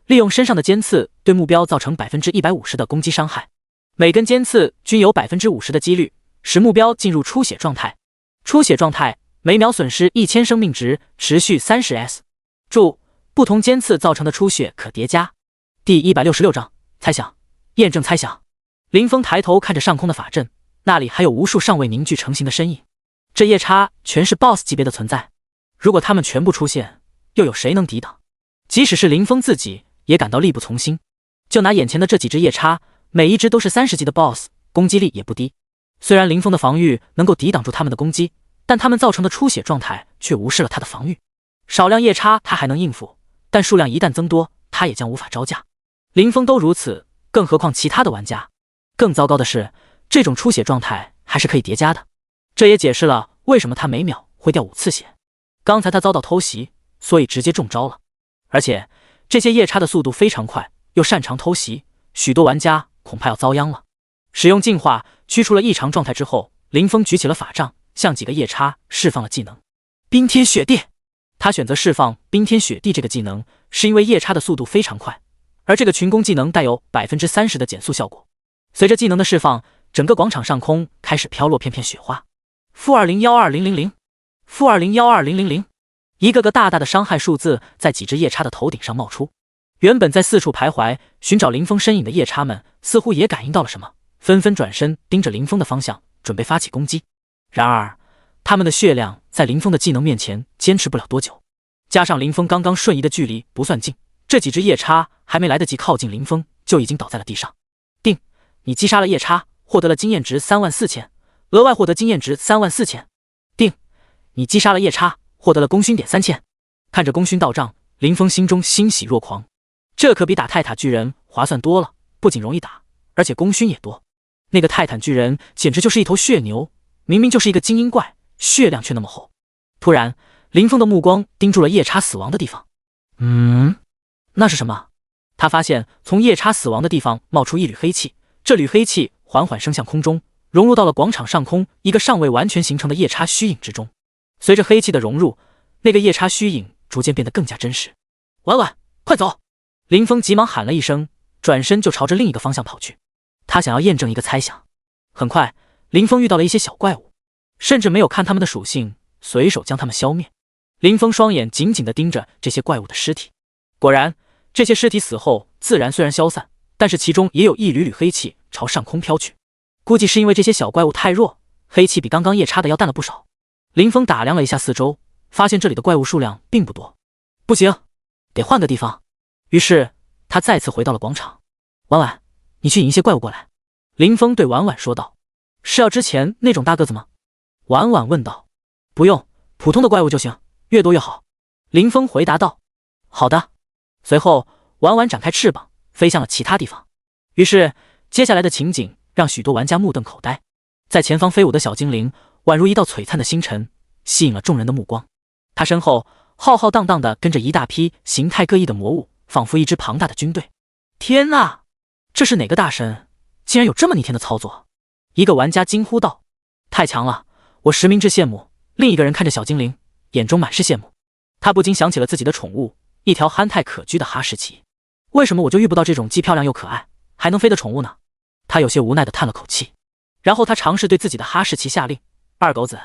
利用身上的尖刺对目标造成150%的攻击伤害，每根尖刺均有50%的几率使目标进入出血状态。出血状态每秒损失1000生命值，持续30S。注：不同尖刺造成的出血可叠加。第166章猜想，验证猜想。林峰抬头看着上空的法阵，那里还有无数尚未凝聚成型的身影。这夜叉全是 BOSS 级别的存在，如果他们全部出现，又有谁能抵挡？即使是林峰自己也感到力不从心。就拿眼前的这几只夜叉，每一只都是30级的 BOSS， 攻击力也不低。虽然林峰的防御能够抵挡住他们的攻击，但他们造成的出血状态却无视了他的防御。少量夜叉他还能应付，但数量一旦增多，他也将无法招架。林峰都如此，更何况其他的玩家。更糟糕的是，这种出血状态还是可以叠加的，这也解释了为什么他每秒会掉5次血。刚才他遭到偷袭，所以直接中招了。而且这些夜叉的速度非常快，又擅长偷袭，许多玩家恐怕要遭殃了。使用净化驱除了异常状态之后，林峰举起了法杖，向几个夜叉释放了技能冰天雪地。他选择释放冰天雪地这个技能，是因为夜叉的速度非常快，而这个群攻技能带有30%的减速效果。随着技能的释放，整个广场上空开始飘落片片雪花。-2012000， -2012000，一个个大大的伤害数字在几只夜叉的头顶上冒出。原本在四处徘徊寻找林峰身影的夜叉们似乎也感应到了什么，纷纷转身盯着林峰的方向，准备发起攻击。然而他们的血量在林峰的技能面前坚持不了多久，加上林峰刚刚瞬移的距离不算近，这几只夜叉还没来得及靠近林峰，就已经倒在了地上。定，你击杀了夜叉，获得了经验值34000，额外获得经验值34000。定，你击杀了夜叉，获得了功勋点3000。看着功勋到账，林峰心中欣喜若狂，这可比打泰塔巨人划算多了，不仅容易打，而且功勋也多。那个泰坦巨人简直就是一头血牛，明明就是一个精英怪，血量却那么厚。突然，林峰的目光盯住了夜叉死亡的地方。那是什么？他发现从夜叉死亡的地方冒出一缕黑气，这缕黑气缓缓升向空中，融入到了广场上空一个尚未完全形成的夜叉虚影之中。随着黑气的融入，那个夜叉虚影逐渐变得更加真实。婉婉，快走！林峰急忙喊了一声，转身就朝着另一个方向跑去。他想要验证一个猜想。很快，林峰遇到了一些小怪物，甚至没有看他们的属性，随手将他们消灭。林峰双眼紧紧地盯着这些怪物的尸体，果然，这些尸体死后自然虽然消散，但是其中也有一缕缕黑气朝上空飘去。估计是因为这些小怪物太弱，黑气比刚刚夜叉的要淡了不少。林峰打量了一下四周，发现这里的怪物数量并不多。不行，得换个地方。于是他再次回到了广场。婉婉，你去引一些怪物过来。林峰对婉婉说道。是要之前那种大个子吗？婉婉问道。不用，普通的怪物就行，越多越好。林峰回答道。好的。随后婉婉展开翅膀飞向了其他地方。于是接下来的情景让许多玩家目瞪口呆。在前方飞舞的小精灵宛如一道璀璨的星辰，吸引了众人的目光。他身后浩浩荡荡地跟着一大批形态各异的魔物，仿佛一支庞大的军队。天哪，这是哪个大神竟然有这么逆天的操作？一个玩家惊呼道。太强了，我实名制羡慕。另一个人看着小精灵，眼中满是羡慕。他不禁想起了自己的宠物，一条憨态可掬的哈士奇。为什么我就遇不到这种既漂亮又可爱还能飞的宠物呢？他有些无奈地叹了口气。然后他尝试对自己的哈士奇下令，二狗子，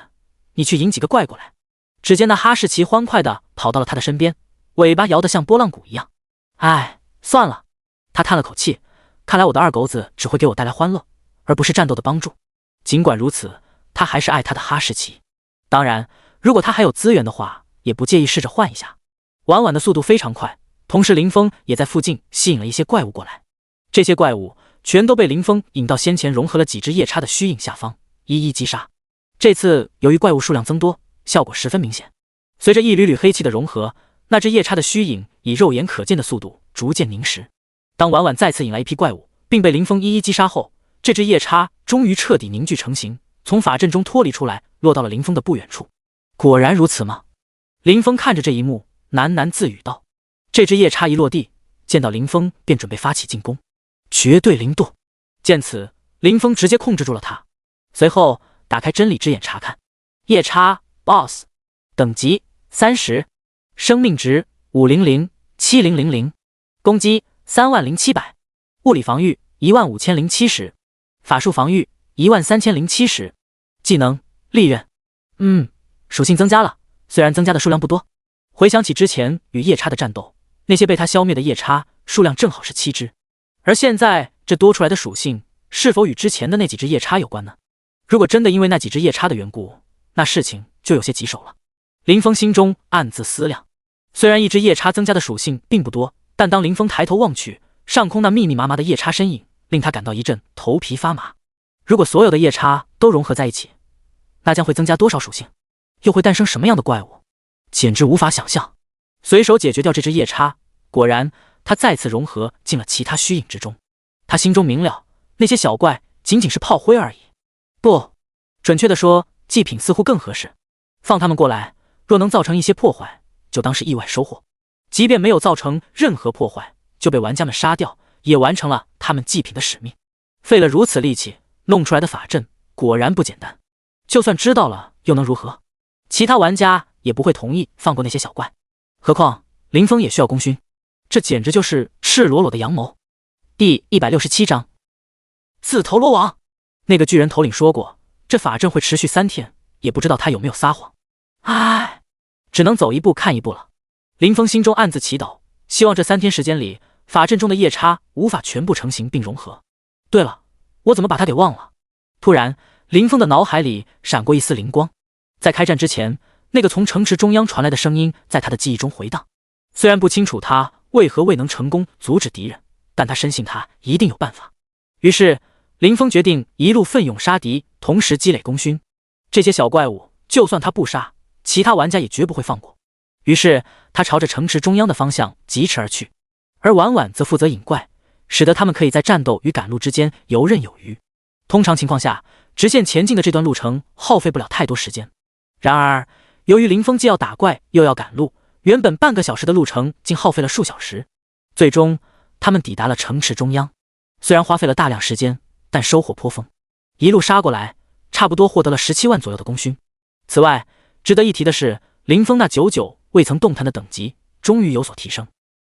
你去引几个怪过来。只见那哈士奇欢快地跑到了他的身边，尾巴摇得像拨浪鼓一样。哎，算了。他叹了口气，看来我的二狗子只会给我带来欢乐，而不是战斗的帮助。尽管如此，他还是爱他的哈士奇。当然，如果他还有资源的话，也不介意试着换一下。婉婉的速度非常快，同时林峰也在附近吸引了一些怪物过来。这些怪物全都被林峰引到先前融合了几只夜叉的虚影下方，一一击杀。这次由于怪物数量增多，效果十分明显。随着一缕缕黑气的融合，那只夜叉的虚影以肉眼可见的速度逐渐凝实。当婉婉再次引来一批怪物，并被林峰一一击杀后，这只夜叉终于彻底凝聚成型，从法阵中脱离出来，落到了林峰的不远处。果然如此吗？林峰看着这一幕，喃喃自语道。这只夜叉一落地，见到林峰便准备发起进攻，绝对零度。见此，林峰直接控制住了他，随后打开真理之眼查看。夜叉 BOSS 等级30，生命值5007000，攻击30700，物理防御15070，法术防御13070，技能利刃。属性增加了，虽然增加的数量不多。回想起之前与夜叉的战斗，那些被他消灭的夜叉数量正好是7只，而现在这多出来的属性是否与之前的那几只夜叉有关呢？如果真的因为那几只夜叉的缘故，那事情就有些棘手了。林峰心中暗自思量，虽然一只夜叉增加的属性并不多，但当林峰抬头望去，上空那密密麻麻的夜叉身影令他感到一阵头皮发麻。如果所有的夜叉都融合在一起，那将会增加多少属性？又会诞生什么样的怪物？简直无法想象。随手解决掉这只夜叉，果然他再次融合进了其他虚影之中。他心中明了，那些小怪仅仅是炮灰而已。不，准确的说，祭品似乎更合适。放他们过来，若能造成一些破坏，就当是意外收获；即便没有造成任何破坏，就被玩家们杀掉，也完成了他们祭品的使命。费了如此力气弄出来的法阵果然不简单。就算知道了又能如何？其他玩家也不会同意放过那些小怪，何况林峰也需要功勋，这简直就是赤裸裸的阳谋。第167章自投罗网。那个巨人头领说过，这法阵会持续3天，也不知道他有没有撒谎。唉，只能走一步看一步了。林峰心中暗自祈祷，希望这3天时间里，法阵中的夜叉无法全部成型并融合。对了，我怎么把他给忘了？突然，林峰的脑海里闪过一丝灵光。在开战之前，那个从城池中央传来的声音在他的记忆中回荡。虽然不清楚他为何未能成功阻止敌人，但他深信他一定有办法。于是林峰决定一路奋勇杀敌，同时积累功勋。这些小怪物就算他不杀，其他玩家也绝不会放过。于是他朝着城池中央的方向疾驰而去，而婉婉则负责引怪，使得他们可以在战斗与赶路之间游刃有余。通常情况下，直线前进的这段路程耗费不了太多时间。然而由于林峰既要打怪又要赶路，原本半个小时的路程竟耗费了数小时。最终他们抵达了城池中央，虽然花费了大量时间，但收获颇丰。一路杀过来，差不多获得了17万左右的功勋。此外，值得一提的是，林峰那久久未曾动弹的等级终于有所提升。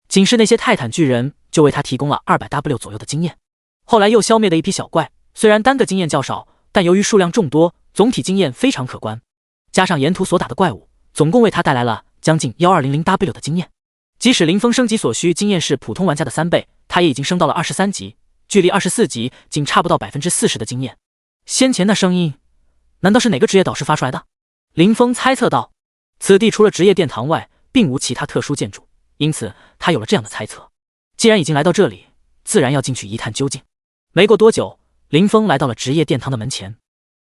仅是那些泰坦巨人就为他提供了200W 左右的经验。后来又消灭了一批小怪，虽然单个经验较少，但由于数量众多，总体经验非常可观。加上沿途所打的怪物，总共为他带来了将近 1200W 的经验。即使林峰升级所需经验是普通玩家的3倍，他也已经升到了23级，距离24级仅差不到 40% 的经验。先前那声音，难道是哪个职业导师发出来的？林峰猜测道。此地除了职业殿堂外，并无其他特殊建筑，因此他有了这样的猜测。既然已经来到这里，自然要进去一探究竟。没过多久，林峰来到了职业殿堂的门前。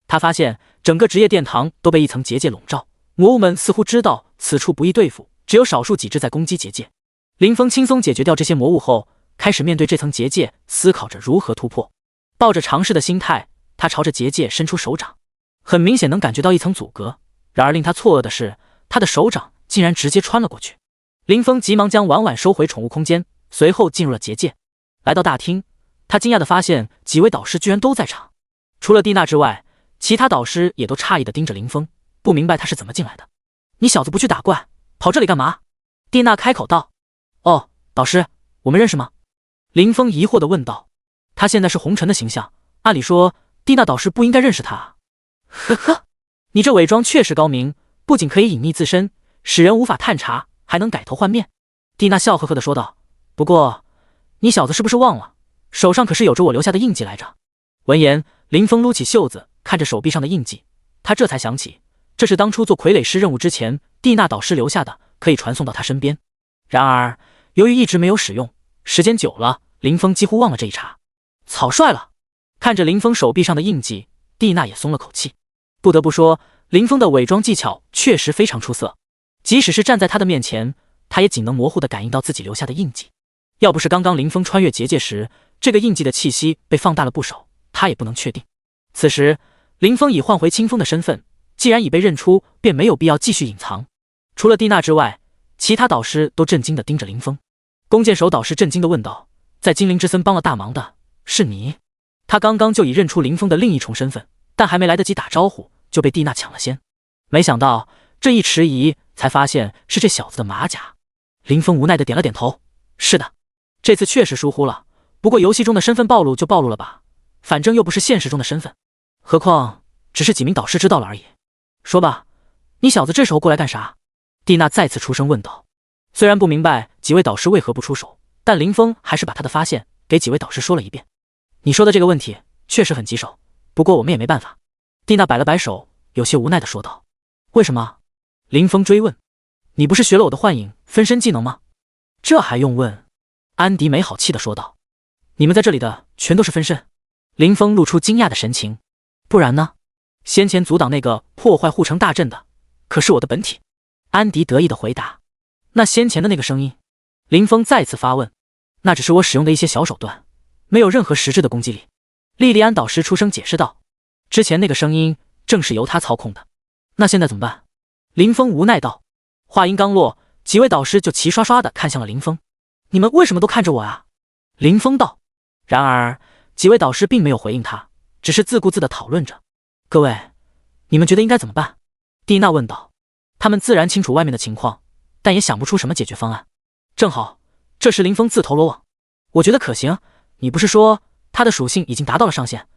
他发现整个职业殿堂都被一层结界笼罩，魔物们似乎知道此处不易对付，只有少数几只在攻击结界。林峰轻松解决掉这些魔物后，开始面对这层结界，思考着如何突破。抱着尝试的心态，他朝着结界伸出手掌，很明显能感觉到一层阻隔。然而令他错愕的是，他的手掌竟然直接穿了过去。林峰急忙将婉婉收回宠物空间，随后进入了结界。来到大厅，他惊讶地发现几位导师居然都在场，除了蒂娜之外，其他导师也都诧异地盯着林峰，不明白他是怎么进来的。你小子不去打怪，跑这里干嘛？蒂娜开口道。哦，导师，我们认识吗？林峰疑惑地问道。他现在是红尘的形象，按理说蒂娜导师不应该认识他啊。呵呵，你这伪装确实高明，不仅可以隐匿自身，使人无法探查，还能改头换面。蒂娜笑呵呵地说道。不过你小子是不是忘了，手上可是有着我留下的印记来着？闻言，林峰撸起袖子，看着手臂上的印记，他这才想起，这是当初做傀儡师任务之前蒂娜导师留下的，可以传送到他身边。然而由于一直没有使用，时间久了，林峰几乎忘了这一茬。草率了。看着林峰手臂上的印记，蒂娜也松了口气。不得不说，林峰的伪装技巧确实非常出色，即使是站在他的面前，他也仅能模糊地感应到自己留下的印记。要不是刚刚林峰穿越结界时，这个印记的气息被放大了不少，他也不能确定。此时林峰已换回清风的身份，既然已被认出，便没有必要继续隐藏。除了蒂娜之外，其他导师都震惊地盯着林峰。弓箭手导师震惊地问道，在精灵之森帮了大忙的是你？他刚刚就已认出林峰的另一重身份，但还没来得及打招呼，就被蒂娜抢了先。没想到这一迟疑，才发现是这小子的马甲。林峰无奈地点了点头，是的，这次确实疏忽了，不过游戏中的身份暴露就暴露了吧，反正又不是现实中的身份，何况只是几名导师知道了而已。说吧，你小子这时候过来干啥？蒂娜再次出声问道。虽然不明白几位导师为何不出手，但林峰还是把他的发现给几位导师说了一遍。你说的这个问题确实很棘手，不过我们也没办法。蒂娜摆了摆手，有些无奈地说道。为什么？林峰追问。你不是学了我的幻影分身技能吗？这还用问？安迪没好气地说道。你们在这里的全都是分身？林峰露出惊讶的神情。不然呢？先前阻挡那个破坏护城大阵的可是我的本体。安迪得意地回答。那先前的那个声音？林峰再次发问。那只是我使用的一些小手段，没有任何实质的攻击力。莉莉安导师出声解释道。之前那个声音正是由他操控的。那现在怎么办？林峰无奈道。话音刚落，几位导师就齐刷刷地看向了林峰。你们为什么都看着我啊？林峰道。然而几位导师并没有回应他，只是自顾自地讨论着。各位，你们觉得应该怎么办？蒂娜问道。他们自然清楚外面的情况，但也想不出什么解决方案。正好这时林峰自投罗网。我觉得可行，你不是说他的属性已经达到了上限，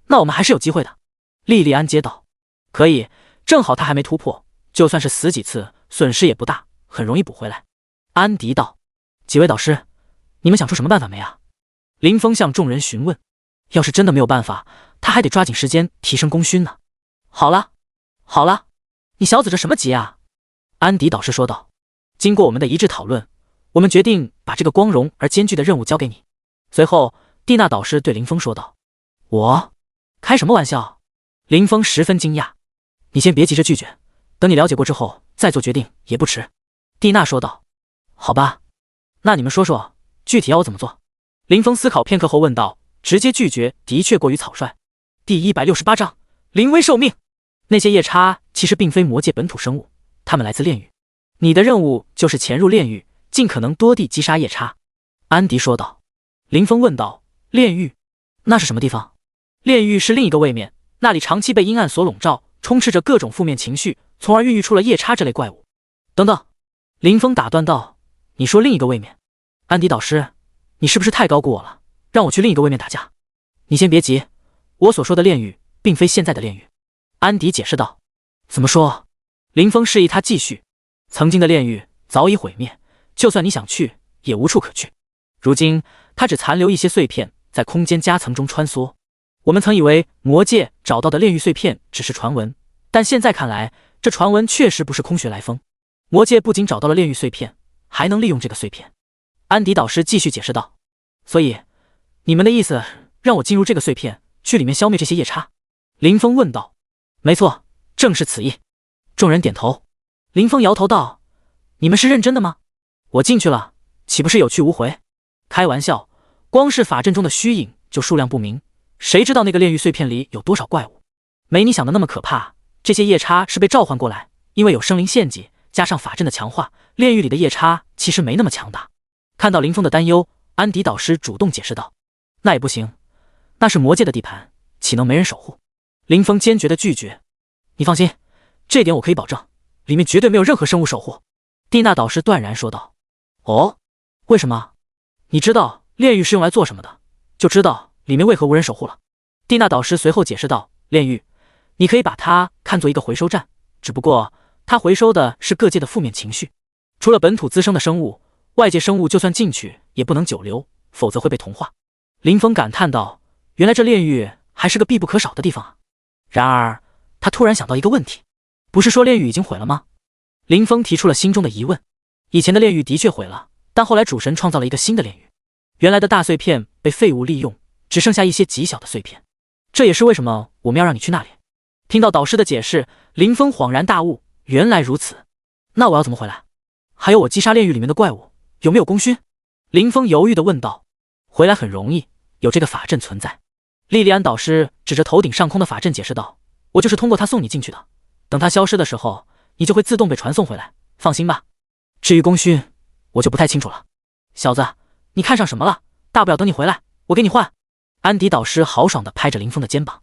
那我们还是有机会的。莉莉安接道。可以，正好他还没突破，就算是死几次损失也不大，很容易补回来。安迪道。几位导师，你们想出什么办法没啊？林峰向众人询问。要是真的没有办法，他还得抓紧时间提升功勋呢。好了好了，你小子这什么急啊？安迪导师说道。经过我们的一致讨论，我们决定把这个光荣而艰巨的任务交给你。随后蒂娜导师对林峰说道。我？开什么玩笑？林峰十分惊讶。你先别急着拒绝，等你了解过之后再做决定也不迟。蒂娜说道。好吧，那你们说说具体要我怎么做？林峰思考片刻后问道。直接拒绝的确过于草率。第168章临危受命。那些夜叉其实并非魔界本土生物，他们来自炼狱。你的任务就是潜入炼狱，尽可能多地击杀夜叉。安迪说道。林峰问道。炼狱？那是什么地方？炼狱是另一个位面，那里长期被阴暗所笼罩，充斥着各种负面情绪，从而孕育出了夜叉这类怪物。等等，林峰打断道。你说另一个位面？安迪导师，你是不是太高估我了？让我去另一个位面打架？你先别急，我所说的炼狱并非现在的炼狱。安迪解释道。怎么说？林峰示意他继续。曾经的炼狱早已毁灭，就算你想去，也无处可去。如今，它只残留一些碎片，在空间夹层中穿梭。我们曾以为魔界找到的炼狱碎片只是传闻，但现在看来，这传闻确实不是空穴来风。魔界不仅找到了炼狱碎片，还能利用这个碎片。安迪导师继续解释道。所以，你们的意思让我进入这个碎片，去里面消灭这些夜叉？林峰问道。没错，正是此意。众人点头。林峰摇头道：你们是认真的吗？我进去了，岂不是有去无回？开玩笑，光是法阵中的虚影就数量不明，谁知道那个炼狱碎片里有多少怪物？没你想的那么可怕，这些夜叉是被召唤过来，因为有生灵献祭，加上法阵的强化，炼狱里的夜叉其实没那么强大。看到林峰的担忧，安迪导师主动解释道：那也不行，那是魔界的地盘，岂能没人守护？林峰坚决地拒绝。你放心，这点我可以保证，里面绝对没有任何生物守护。蒂娜导师断然说道。哦，为什么？你知道炼狱是用来做什么的，就知道里面为何无人守护了。蒂娜导师随后解释道，炼狱，你可以把它看作一个回收站，只不过它回收的是各界的负面情绪。除了本土滋生的生物，外界生物就算进去也不能久留，否则会被同化。林峰感叹道，原来这炼狱还是个必不可少的地方啊。然而他突然想到一个问题，不是说炼狱已经毁了吗？林峰提出了心中的疑问。以前的炼狱的确毁了，但后来主神创造了一个新的炼狱，原来的大碎片被废物利用，只剩下一些极小的碎片。这也是为什么我们要让你去那里。听到导师的解释，林峰恍然大悟，原来如此。那我要怎么回来？还有我击杀炼狱里面的怪物，有没有功勋？林峰犹豫地问道。回来很容易，有这个法阵存在。莉莉安导师指着头顶上空的法阵解释道，我就是通过它送你进去的，等它消失的时候，你就会自动被传送回来，放心吧。至于功勋，我就不太清楚了。小子，你看上什么了？大不了等你回来，我给你换。安迪导师豪爽地拍着林峰的肩膀。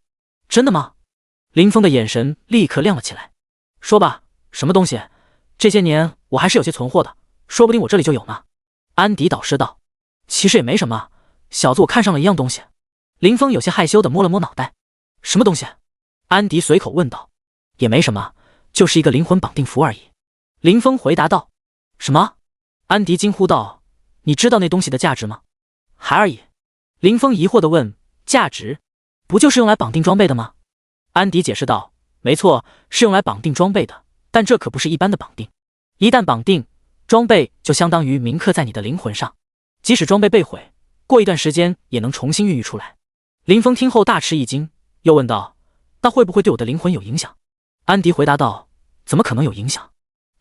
真的吗？林峰的眼神立刻亮了起来。说吧，什么东西？这些年我还是有些存货的，说不定我这里就有呢。安迪导师道。其实也没什么，小子我看上了一样东西。林峰有些害羞地摸了摸脑袋。什么东西？安迪随口问道。也没什么，就是一个灵魂绑定符而已。林峰回答道。什么？安迪惊呼道，你知道那东西的价值吗？还而已。林峰疑惑地问，价值？不就是用来绑定装备的吗？安迪解释道，没错，是用来绑定装备的，但这可不是一般的绑定。一旦绑定，装备就相当于铭刻在你的灵魂上，即使装备被毁，过一段时间也能重新孕育出来。林峰听后大吃一惊，又问道，那会不会对我的灵魂有影响？安迪回答道，怎么可能有影响？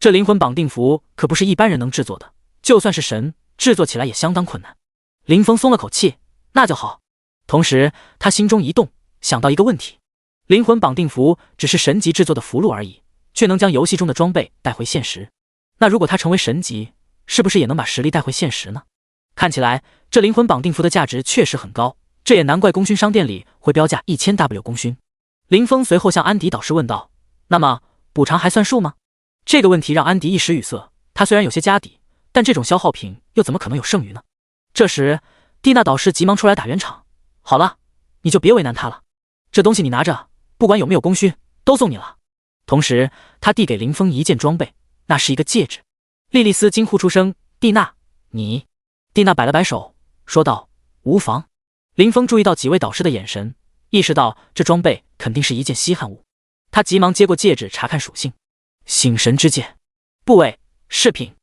这灵魂绑定符可不是一般人能制作的，就算是神，制作起来也相当困难。林峰松了口气，那就好。同时他心中一动，想到一个问题，灵魂绑定符只是神级制作的符箓而已，却能将游戏中的装备带回现实。那如果它成为神级，是不是也能把实力带回现实呢？看起来这灵魂绑定符的价值确实很高，这也难怪功勋商店里会标价1000W 功勋。林峰随后向安迪导师问道，那么补偿还算数吗？这个问题让安迪一时语塞，他虽然有些家底，但这种消耗品又怎么可能有剩余呢？这时蒂娜导师急忙出来打圆场，好了，你就别为难他了，这东西你拿着，不管有没有功勋，都送你了。同时他递给林峰一件装备，那是一个戒指。莉莉丝惊呼出声，蒂娜，你……蒂娜摆了摆手，说道，无妨。林峰注意到几位导师的眼神，意识到这装备肯定是一件稀罕物，他急忙接过戒指查看属性。醒神之戒，部位饰品，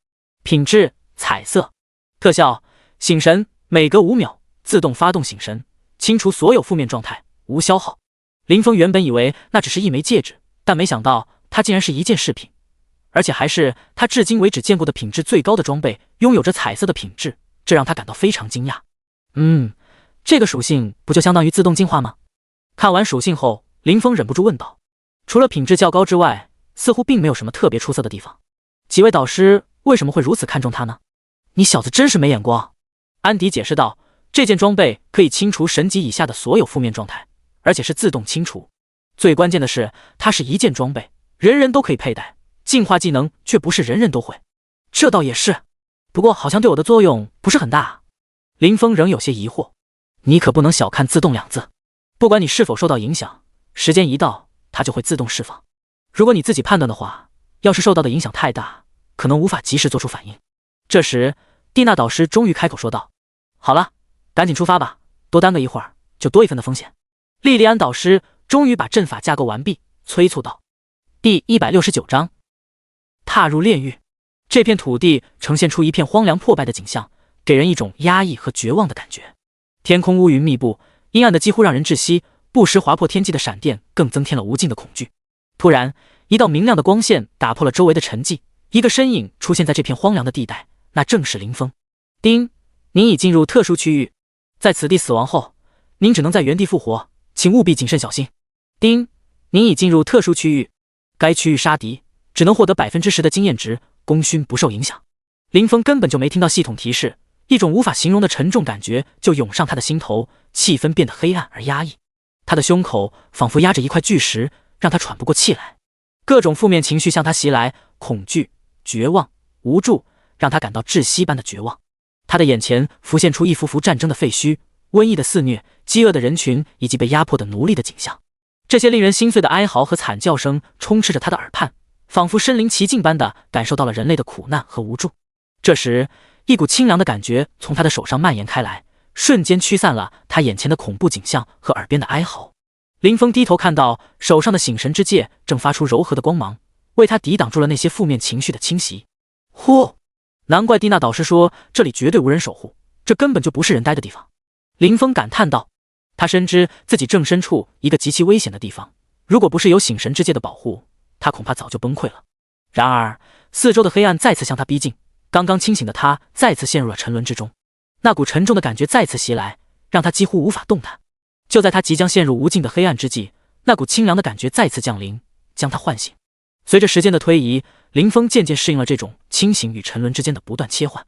品质彩色，特效醒神，每隔5秒自动发动醒神，清除所有负面状态，无消耗。林峰原本以为那只是一枚戒指，但没想到它竟然是一件饰品，而且还是他至今为止见过的品质最高的装备，拥有着彩色的品质，这让他感到非常惊讶。这个属性不就相当于自动进化吗？看完属性后，林峰忍不住问道。除了品质较高之外，似乎并没有什么特别出色的地方。几位导师为什么会如此看重它呢？你小子真是没眼光。安迪解释道，这件装备可以清除神级以下的所有负面状态，而且是自动清除。最关键的是，它是一件装备，人人都可以佩戴，进化技能却不是人人都会。这倒也是。不过好像对我的作用不是很大啊。林峰仍有些疑惑。你可不能小看自动2字，不管你是否受到影响，时间一到，它就会自动释放。如果你自己判断的话，要是受到的影响太大，可能无法及时做出反应。这时，蒂娜导师终于开口说道：“好了，赶紧出发吧，多耽搁一会儿就多一分的风险。”莉莉安导师终于把阵法架构完毕，催促道。第169章，踏入炼狱。这片土地呈现出一片荒凉破败的景象，给人一种压抑和绝望的感觉。天空乌云密布，阴暗的几乎让人窒息，不时划破天际的闪电更增添了无尽的恐惧。突然，一道明亮的光线打破了周围的沉寂，一个身影出现在这片荒凉的地带，那正是林峰。丁，您已进入特殊区域，在此地死亡后，您只能在原地复活，请务必谨慎小心。丁，您已进入特殊区域，该区域杀敌只能获得10%的经验值，功勋不受影响。林峰根本就没听到系统提示，一种无法形容的沉重感觉就涌上他的心头，气氛变得黑暗而压抑。他的胸口仿佛压着一块巨石，让他喘不过气来。各种负面情绪向他袭来，恐惧、绝望、无助，让他感到窒息般的绝望。他的眼前浮现出一幅幅战争的废墟、瘟疫的肆虐、饥饿的人群以及被压迫的奴隶的景象。这些令人心碎的哀嚎和惨叫声充斥着他的耳畔，仿佛身临其境般的感受到了人类的苦难和无助。这时，一股清凉的感觉从他的手上蔓延开来，瞬间驱散了他眼前的恐怖景象和耳边的哀嚎。林峰低头看到手上的醒神之戒正发出柔和的光芒，为他抵挡住了那些负面情绪的侵袭。呼，难怪蒂娜导师说这里绝对无人守护，这根本就不是人待的地方。林峰感叹道。他深知自己正身处一个极其危险的地方，如果不是有醒神之戒的保护，他恐怕早就崩溃了。然而，四周的黑暗再次向他逼近，刚刚清醒的他再次陷入了沉沦之中。那股沉重的感觉再次袭来，让他几乎无法动弹。就在他即将陷入无尽的黑暗之际，那股清凉的感觉再次降临，将他唤醒。随着时间的推移，林峰渐渐适应了这种清醒与沉沦之间的不断切换。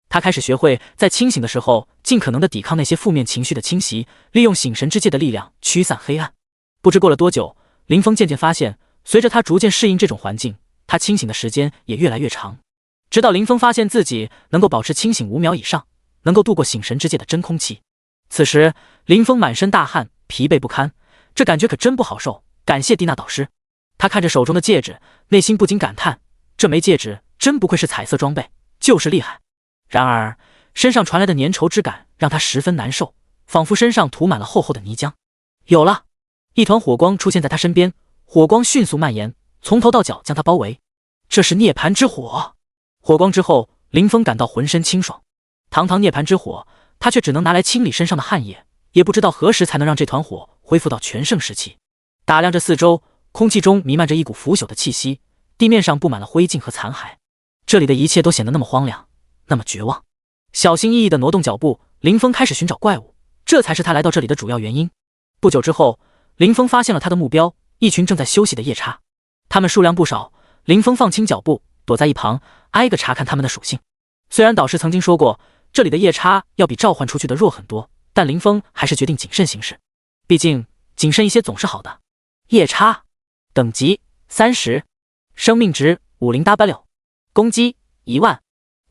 他开始学会在清醒的时候尽可能的抵抗那些负面情绪的侵袭，利用醒神之戒的力量驱散黑暗。不知过了多久，林峰渐渐发现，随着他逐渐适应这种环境，他清醒的时间也越来越长。直到林峰发现自己能够保持清醒5秒以上，能够度过醒神之戒的真空期。此时，林峰满身大汗，疲惫不堪，这感觉可真不好受。感谢蒂娜导师。他看着手中的戒指，内心不禁感叹，这枚戒指真不愧是彩色装备，就是厉害。然而，身上传来的粘稠之感让他十分难受，仿佛身上涂满了厚厚的泥浆。有了，一团火光出现在他身边，火光迅速蔓延，从头到脚将他包围。这是涅槃之火。火光之后，林峰感到浑身清爽。堂堂涅槃之火，他却只能拿来清理身上的汗液，也不知道何时才能让这团火恢复到全盛时期。打量着四周，空气中弥漫着一股腐朽的气息，地面上布满了灰烬和残骸。这里的一切都显得那么荒凉，那么绝望。小心翼翼地挪动脚步，林峰开始寻找怪物，这才是他来到这里的主要原因。不久之后，林峰发现了他的目标，一群正在休息的夜叉。他们数量不少，林峰放轻脚步，躲在一旁，挨个查看他们的属性。虽然导师曾经说过，这里的夜叉要比召唤出去的弱很多，但林峰还是决定谨慎行事，毕竟谨慎一些总是好的。夜叉等级30，生命值 50W， 攻击10000，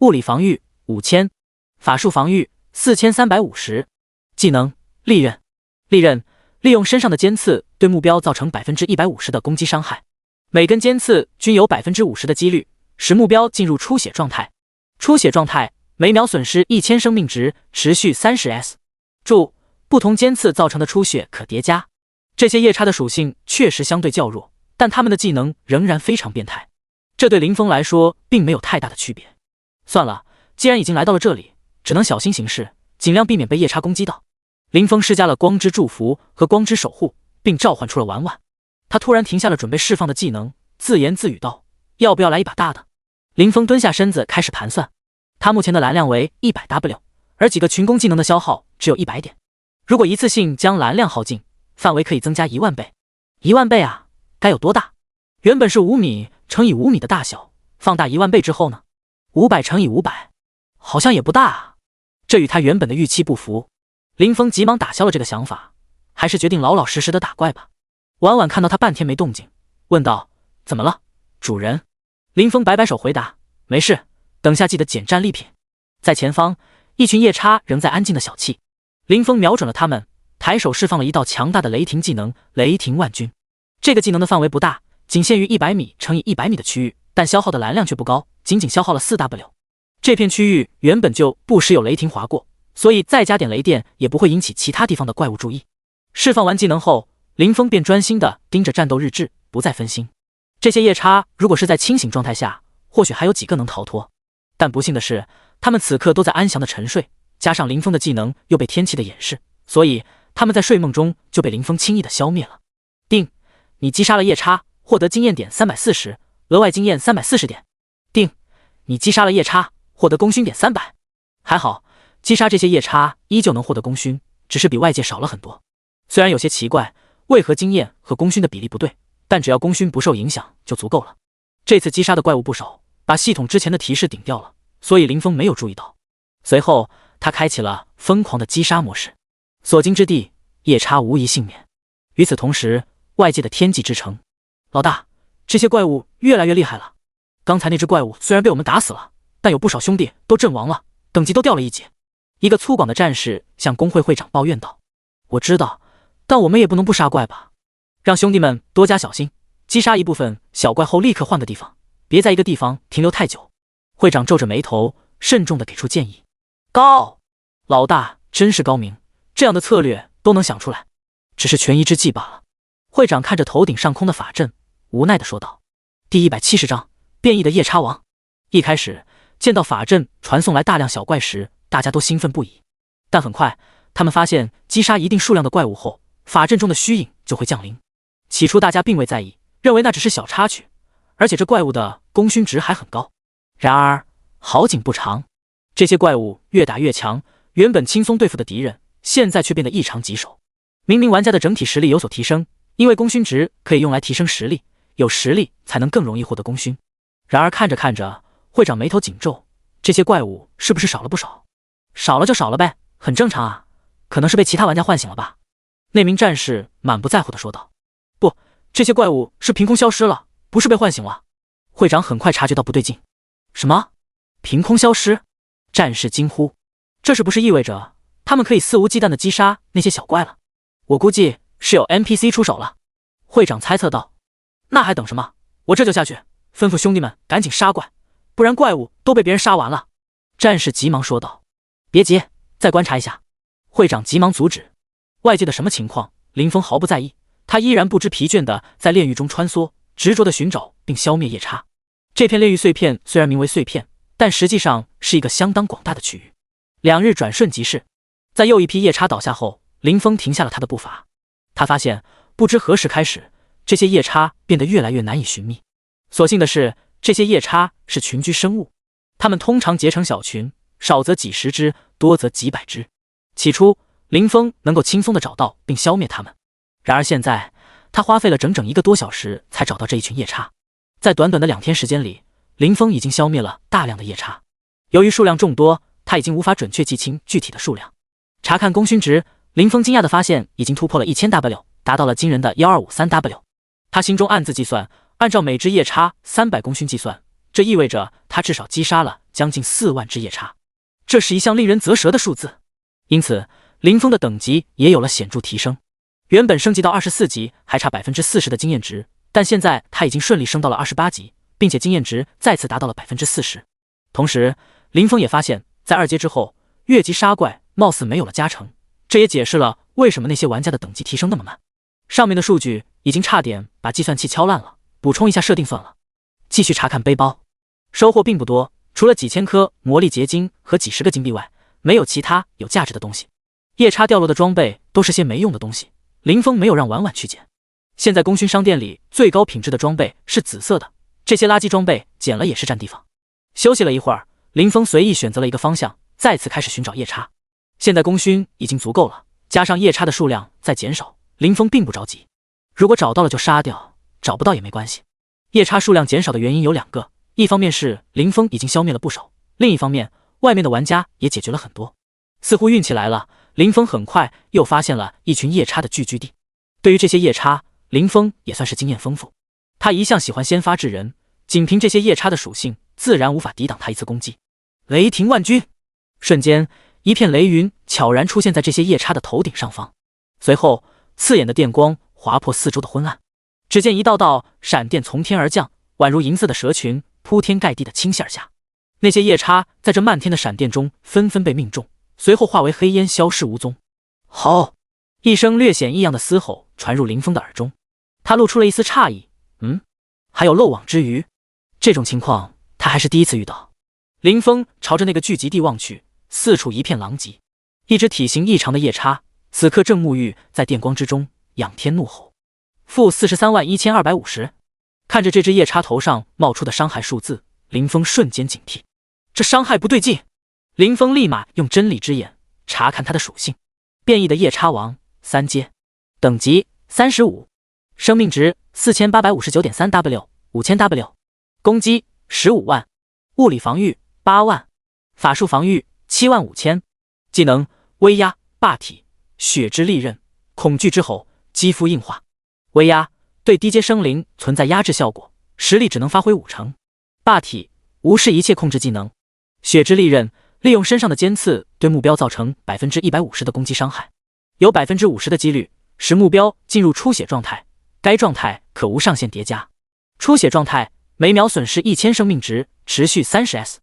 物理防御5000，法术防御4350。技能利刃。利刃利用身上的尖刺对目标造成 150% 的攻击伤害，每根尖刺均有 50% 的几率使目标进入出血状态。出血状态每秒损失1000生命值，持续30s。注：不同尖刺造成的出血可叠加。这些夜叉的属性确实相对较弱，但他们的技能仍然非常变态，这对林峰来说并没有太大的区别。算了，既然已经来到了这里，只能小心行事，尽量避免被夜叉攻击到。林峰施加了光之祝福和光之守护，并召唤出了婉婉。他突然停下了准备释放的技能，自言自语道：要不要来一把大的？林峰蹲下身子开始盘算，他目前的蓝量为 100W， 而几个群攻技能的消耗只有100点，如果一次性将蓝量耗尽，范围可以增加10000倍。10000倍啊，该有多大？原本是5米乘以5米的大小，放大10000倍之后呢？500乘以500，好像也不大啊。这与他原本的预期不符。林峰急忙打消了这个想法，还是决定老老实实的打怪吧。婉婉看到他半天没动静，问道：怎么了，主人？林峰摆摆手回答：没事，等下记得捡战利品。在前方，一群夜叉仍在安静的小憩。林峰瞄准了他们，抬手释放了一道强大的雷霆技能——雷霆万钧。这个技能的范围不大，仅限于100米乘以100米的区域，但消耗的蓝量却不高，仅消耗了4W。这片区域原本就不时有雷霆划过，所以再加点雷电也不会引起其他地方的怪物注意。释放完技能后，林峰便专心地盯着战斗日志，不再分心。这些夜叉如果是在清醒状态下，或许还有几个能逃脱，但不幸的是，他们此刻都在安详的沉睡，加上林峰的技能又被天气的掩饰，所以他们在睡梦中就被林峰轻易的消灭了。定，你击杀了夜叉，获得经验点340，额外经验340点。定，你击杀了夜叉，获得功勋点300。还好，击杀这些夜叉依旧能获得功勋，只是比外界少了很多。虽然有些奇怪，为何经验和功勋的比例不对，但只要功勋不受影响就足够了。这次击杀的怪物不少，把系统之前的提示顶掉了，所以林峰没有注意到。随后他开启了疯狂的击杀模式，所经之地，夜叉无一幸免。与此同时，外界的天际之城，老大，这些怪物越来越厉害了。刚才那只怪物虽然被我们打死了，但有不少兄弟都阵亡了，等级都掉了一级。一个粗犷的战士向工会会长抱怨道：“我知道，但我们也不能不杀怪吧？让兄弟们多加小心，击杀一部分小怪后立刻换个地方，别在一个地方停留太久。”会长皱着眉头，慎重地给出建议。高，老大真是高明，这样的策略都能想出来，只是权宜之计罢了。会长看着头顶上空的法阵，无奈地说道。第170章，变异的夜叉王。一开始见到法阵传送来大量小怪时，大家都兴奋不已，但很快他们发现击杀一定数量的怪物后，法阵中的虚影就会降临。起初大家并未在意，认为那只是小插曲，而且这怪物的功勋值还很高。然而好景不长，这些怪物越打越强，原本轻松对付的敌人，现在却变得异常棘手。明明玩家的整体实力有所提升，因为功勋值可以用来提升实力，有实力才能更容易获得功勋。然而看着看着，会长眉头紧皱，这些怪物是不是少了不少？少了就少了呗，很正常啊，可能是被其他玩家唤醒了吧。那名战士满不在乎地说道。不，这些怪物是凭空消失了，不是被唤醒了。会长很快察觉到不对劲。什么？凭空消失？战士惊呼。这是不是意味着他们可以肆无忌惮地击杀那些小怪了？我估计是有 NPC 出手了。会长猜测道。那还等什么？我这就下去，吩咐兄弟们赶紧杀怪，不然怪物都被别人杀完了。战士急忙说道。别急，再观察一下。会长急忙阻止。外界的什么情况，林峰毫不在意，他依然不知疲倦地在炼狱中穿梭，执着地寻找并消灭夜叉。这片炼狱碎片虽然名为碎片，但实际上是一个相当广大的区域。2日转瞬即逝，在又一批夜叉倒下后，林峰停下了他的步伐。他发现不知何时开始，这些夜叉变得越来越难以寻觅。所幸的是，这些夜叉是群居生物，它们通常结成小群，少则几十只，多则几百只。起初林峰能够轻松地找到并消灭它们，然而现在他花费了整整1个多小时才找到这一群夜叉。在短短的2天时间里，林峰已经消灭了大量的夜叉。由于数量众多，他已经无法准确记清具体的数量。查看功勋值，林峰惊讶地发现已经突破了1000W， 达到了惊人的1253W。他心中暗自计算，按照每只夜叉300功勋计算，这意味着他至少击杀了将近4万只夜叉，这是一项令人啧舌的数字。因此林峰的等级也有了显著提升，原本升级到24级还差40%的经验值，但现在他已经顺利升到了28级，并且经验值再次达到了40%。同时林峰也发现，在2阶之后，越级杀怪貌似没有了加成，这也解释了为什么那些玩家的等级提升那么慢。上面的数据已经差点把计算器敲烂了，补充一下设定算了。继续查看背包，收获并不多，除了几千颗魔力结晶和几十个金币外，没有其他有价值的东西。夜叉掉落的装备都是些没用的东西，林峰没有让婉婉去捡。现在功勋商店里最高品质的装备是紫色的，这些垃圾装备捡了也是占地方。休息了一会儿，林峰随意选择了一个方向，再次开始寻找夜叉。现在功勋已经足够了，加上夜叉的数量在减少，林峰并不着急。如果找到了就杀掉，找不到也没关系。夜叉数量减少的原因有2个，一方面是林峰已经消灭了不少，另一方面外面的玩家也解决了很多。似乎运气来了，林峰很快又发现了一群夜叉的聚居地。对于这些夜叉，林峰也算是经验丰富。他一向喜欢先发制人，仅凭这些夜叉的属性，自然无法抵挡他一次攻击。雷霆万钧，瞬间，一片雷云悄然出现在这些夜叉的头顶上方，随后刺眼的电光划破四周的昏暗。只见一道道闪电从天而降，宛如银色的蛇群，铺天盖地的倾泻而下。那些夜叉在这漫天的闪电中纷纷被命中，随后化为黑烟，消失无踪。吼！一声略显异样的嘶吼传入林峰的耳中，他露出了一丝诧异。还有漏网之鱼？这种情况他还是第一次遇到。林峰朝着那个聚集地望去，四处一片狼藉。一只体型异常的夜叉此刻正沐浴在电光之中，仰天怒吼。-431250。看着这只夜叉头上冒出的伤害数字，林峰瞬间警惕，这伤害不对劲。林峰立马用真理之眼查看它的属性。变异的夜叉王，3阶，等级35，生命值4859.3W， 5000W， 攻击15万，物理防御8万，法术防御75000。技能威压、霸体、血之利刃、恐惧之吼、肌肤硬化。威压对低阶生灵存在压制效果，实力只能发挥5成。霸体无视一切控制技能。血之利刃利用身上的尖刺对目标造成 150% 的攻击伤害，有 50% 的几率使目标进入出血状态，该状态可无上限叠加。出血状态每秒损失1000生命值，持续 30s。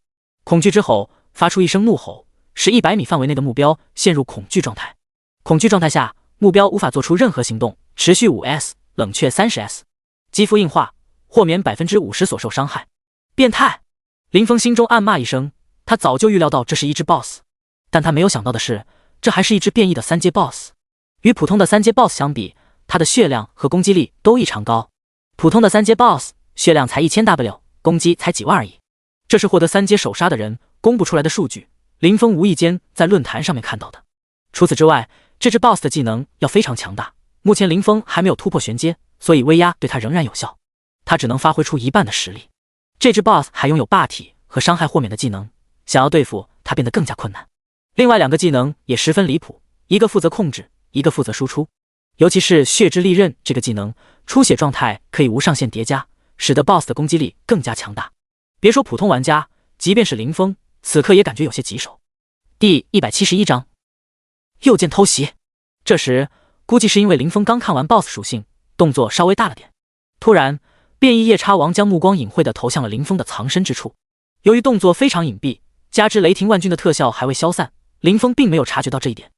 恐惧之吼发出一声怒吼，使100米范围内的目标陷入恐惧状态。恐惧状态下，目标无法做出任何行动，持续 5s， 冷却 30s。 肌肤硬化，豁免 50% 所受伤害。变态！林峰心中暗骂一声，他早就预料到这是一只 BOSS， 但他没有想到的是，这还是一只变异的3阶 BOSS。 与普通的3阶 BOSS 相比，他的血量和攻击力都异常高。普通的3阶 BOSS 血量才1000W， 攻击才几万而已。这是获得3阶首杀的人公布出来的数据，林峰无意间在论坛上面看到的。除此之外，这只 BOSS 的技能要非常强大，目前林峰还没有突破玄阶，所以威压对他仍然有效，他只能发挥出一半的实力。这只 BOSS 还拥有霸体和伤害豁免的技能，想要对付他变得更加困难。另外2个技能也十分离谱，一个负责控制，一个负责输出。尤其是血之利刃这个技能，出血状态可以无上限叠加，使得 BOSS 的攻击力更加强大。别说普通玩家，即便是林峰，此刻也感觉有些棘手。第171章，右键偷袭。这时估计是因为林峰刚看完 BOSS 属性，动作稍微大了点。突然，变异夜叉王将目光隐晦地投向了林峰的藏身之处。由于动作非常隐蔽，加之雷霆万钧的特效还未消散，林峰并没有察觉到这一点。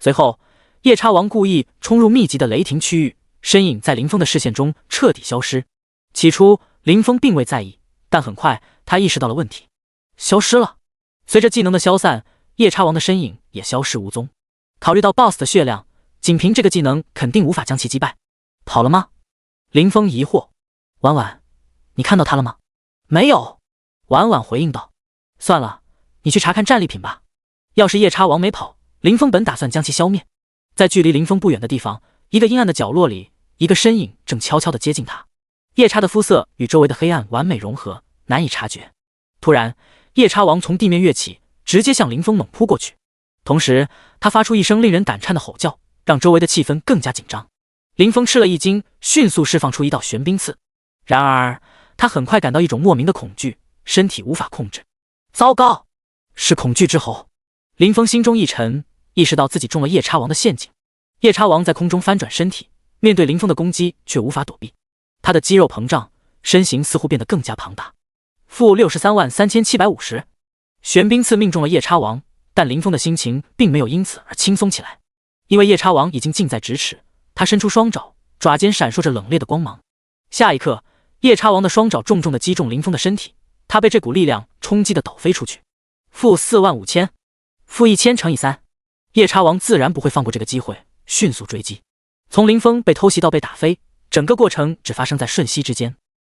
随后，夜叉王故意冲入密集的雷霆区域，身影在林峰的视线中彻底消失。起初，林峰并未在意，但很快他意识到了问题，消失了。随着技能的消散，夜叉王的身影也消失无踪。考虑到 BOSS 的血量，仅凭这个技能肯定无法将其击败。跑了吗？林峰疑惑。婉婉，你看到他了吗？没有。婉婉回应道。算了，你去查看战利品吧。要是夜叉王没跑，林峰本打算将其消灭。在距离林峰不远的地方，一个阴暗的角落里，一个身影正悄悄地接近他。夜叉的肤色与周围的黑暗完美融合，难以察觉。突然，夜叉王从地面跃起，直接向林峰猛扑过去。同时，他发出一声令人胆颤的吼叫，让周围的气氛更加紧张。林峰吃了一惊，迅速释放出一道玄冰刺。然而，他很快感到一种莫名的恐惧，身体无法控制。糟糕，是恐惧之吼！林峰心中一沉，意识到自己中了夜叉王的陷阱。夜叉王在空中翻转身体，面对林峰的攻击却无法躲避。他的肌肉膨胀，身形似乎变得更加庞大。-633750。玄冰刺命中了夜叉王，但林峰的心情并没有因此而轻松起来，因为夜叉王已经近在咫尺。他伸出双爪，爪尖闪烁着冷冽的光芒。下一刻，夜叉王的双爪重重地击中林峰的身体，他被这股力量冲击得倒飞出去。-45000。-1000乘以3。夜叉王自然不会放过这个机会，迅速追击。从林峰被偷袭到被打飞，整个过程只发生在瞬息之间。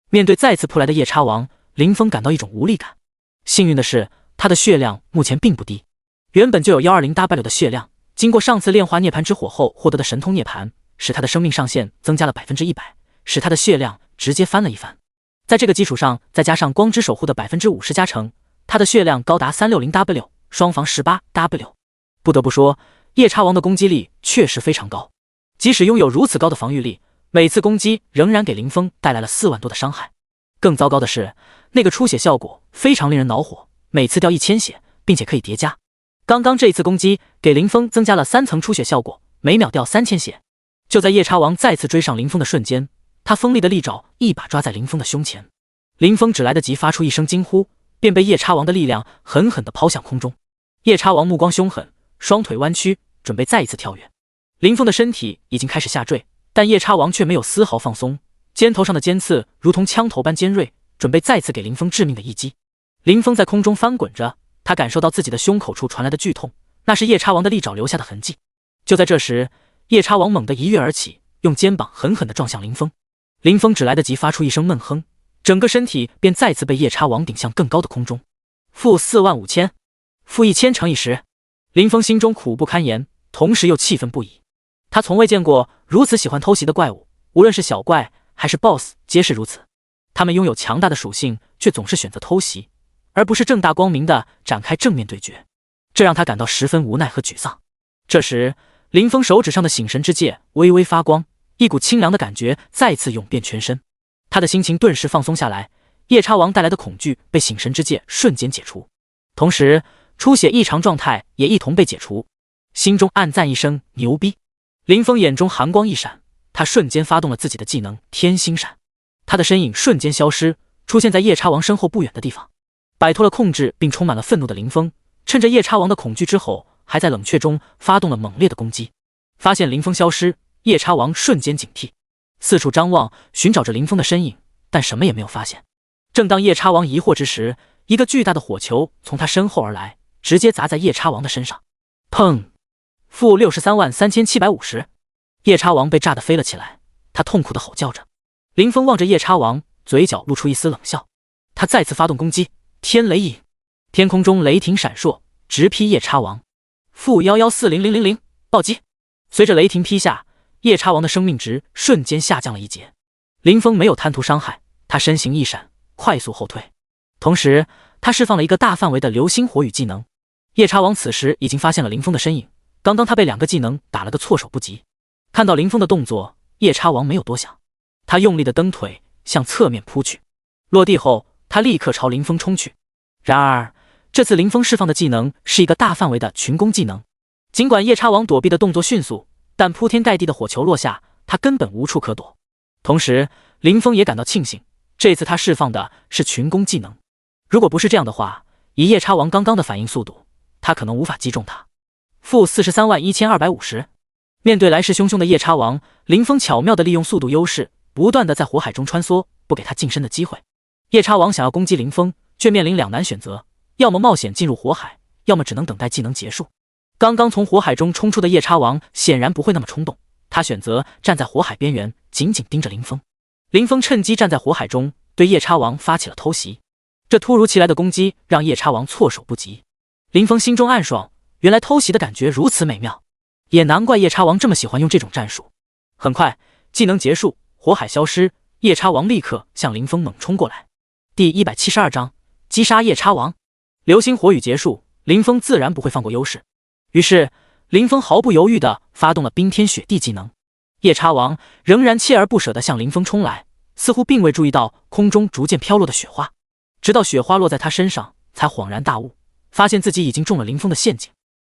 面对再次扑来的夜叉王，林峰感到一种无力感。幸运的是，他的血量目前并不低，原本就有 120W 的血量，经过上次炼化涅槃之火后获得的神通涅槃，使他的生命上限增加了 100%， 使他的血量直接翻了一番。在这个基础上再加上光之守护的 50% 加成，他的血量高达 360W， 双防 18W。 不得不说，夜叉王的攻击力确实非常高，即使拥有如此高的防御力，每次攻击仍然给林峰带来了4万多的伤害。更糟糕的是，那个出血效果非常令人恼火，每次掉1000血，并且可以叠加。刚刚这一次攻击给林峰增加了3层出血效果，每秒掉3000血。就在夜叉王再次追上林峰的瞬间，他锋利的利爪一把抓在林峰的胸前，林峰只来得及发出一声惊呼，便被夜叉王的力量狠狠地抛向空中。夜叉王目光凶狠，双腿弯曲，准备再一次跳跃。林峰的身体已经开始下坠，但夜叉王却没有丝毫放松，肩头上的尖刺如同枪头般尖锐，准备再次给林峰致命的一击。林峰在空中翻滚着，他感受到自己的胸口处传来的剧痛，那是夜叉王的利爪留下的痕迹。就在这时，夜叉王猛地一跃而起，用肩膀狠狠地撞向林峰。林峰只来得及发出一声闷哼，整个身体便再次被夜叉王顶向更高的空中。-45000，-1000乘以10。林峰心中苦不堪言，同时又气愤不已。他从未见过如此喜欢偷袭的怪物，无论是小怪还是 BOSS 皆是如此。他们拥有强大的属性，却总是选择偷袭，而不是正大光明地展开正面对决，这让他感到十分无奈和沮丧。这时，林峰手指上的醒神之戒微微发光，一股清凉的感觉再次涌遍全身，他的心情顿时放松下来。夜叉王带来的恐惧被醒神之戒瞬间解除，同时出血异常状态也一同被解除，心中暗赞一声牛逼。林峰眼中寒光一闪，他瞬间发动了自己的技能天星闪，他的身影瞬间消失，出现在夜叉王身后不远的地方。摆脱了控制并充满了愤怒的林峰，趁着夜叉王的恐惧之后，还在冷却中发动了猛烈的攻击。发现林峰消失，夜叉王瞬间警惕，四处张望，寻找着林峰的身影，但什么也没有发现。正当夜叉王疑惑之时，一个巨大的火球从他身后而来，直接砸在夜叉王的身上。砰！-633750。夜叉王被炸得飞了起来，他痛苦地吼叫着。林峰望着夜叉王，嘴角露出一丝冷笑。他再次发动攻击，天雷影。天空中雷霆闪烁，直劈夜叉王。-1140000，暴击！随着雷霆劈下，夜叉王的生命值瞬间下降了一截。林峰没有贪图伤害，他身形一闪，快速后退，同时他释放了一个大范围的流星火雨技能。夜叉王此时已经发现了林峰的身影，刚刚他被2个技能打了个措手不及。看到林峰的动作，夜叉王没有多想，他用力的蹬腿向侧面扑去，落地后他立刻朝林峰冲去。然而这次林峰释放的技能是一个大范围的群攻技能，尽管夜叉王躲避的动作迅速，但铺天盖地的火球落下，他根本无处可躲。同时林峰也感到庆幸，这次他释放的是群攻技能，如果不是这样的话，以夜叉王刚刚的反应速度，他可能无法击中他。-431,250。面对来势汹汹的夜叉王，林峰巧妙地利用速度优势，不断地在火海中穿梭，不给他近身的机会。夜叉王想要攻击林峰，却面临两难选择，要么冒险进入火海，要么只能等待技能结束。刚刚从火海中冲出的夜叉王显然不会那么冲动，他选择站在火海边缘，紧紧盯着林峰。林峰趁机站在火海中，对夜叉王发起了偷袭。这突如其来的攻击让夜叉王措手不及。林峰心中暗爽，原来偷袭的感觉如此美妙，也难怪夜叉王这么喜欢用这种战术。很快，技能结束，火海消失，夜叉王立刻向林峰猛冲过来。第172章击杀夜叉王。流星火雨结束，林峰自然不会放过优势，于是林峰毫不犹豫地发动了冰天雪地技能。夜叉王仍然锲而不舍地向林峰冲来，似乎并未注意到空中逐渐飘落的雪花，直到雪花落在他身上，才恍然大悟，发现自己已经中了林峰的陷阱。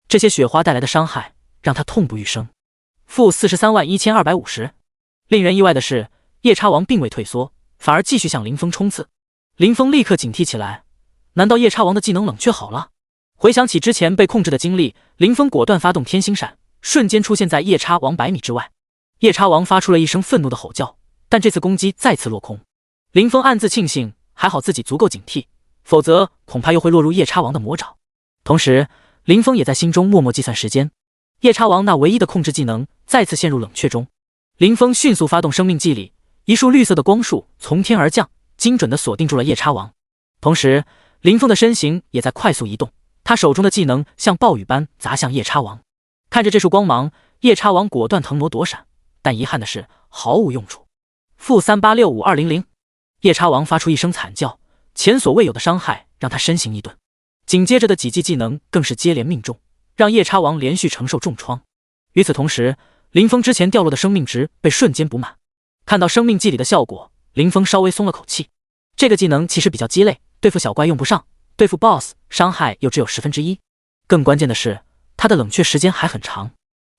这些雪花带来的伤害让他痛不欲生。-431,250。令人意外的是，夜叉王并未退缩，反而继续向林峰冲刺。林峰立刻警惕起来，难道夜叉王的技能冷却好了？回想起之前被控制的经历，林峰果断发动天星闪，瞬间出现在夜叉王100米之外。夜叉王发出了一声愤怒的吼叫，但这次攻击再次落空。林峰暗自庆幸，还好自己足够警惕，否则恐怕又会落入夜叉王的魔爪。同时林峰也在心中默默计算时间，夜叉王那唯一的控制技能再次陷入冷却中。林峰迅速发动生命祭礼，一束绿色的光束从天而降，精准地锁定住了夜叉王。同时林峰的身形也在快速移动，他手中的技能像暴雨般砸向夜叉王。看着这束光芒，夜叉王果断腾挪躲闪，但遗憾的是毫无用处。-3865200。夜叉王发出一声惨叫，前所未有的伤害让他身形一顿，紧接着的几记技能更是接连命中，让夜叉王连续承受重创。与此同时，林峰之前掉落的生命值被瞬间补满。看到生命祭礼的效果，林峰稍微松了口气。这个技能其实比较鸡肋，对付小怪用不上，对付 BOSS 伤害又只有1/10。更关键的是，他的冷却时间还很长。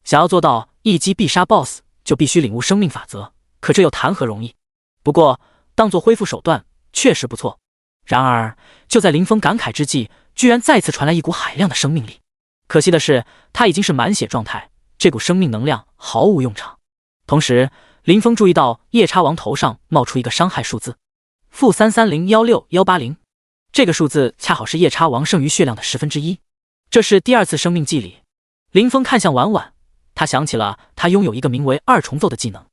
想要做到一击必杀 BOSS， 就必须领悟生命法则，可这又谈何容易？不过，当做恢复手段确实不错。然而，就在林峰感慨之际，居然再次传来一股海量的生命力。可惜的是，他已经是满血状态，这股生命能量毫无用场。同时，林峰注意到夜叉王头上冒出一个伤害数字-33016-180，这个数字恰好是夜叉王剩余血量的1/10。这是第二次生命祭礼。林峰看向婉婉，他想起了他拥有一个名为二重奏的技能，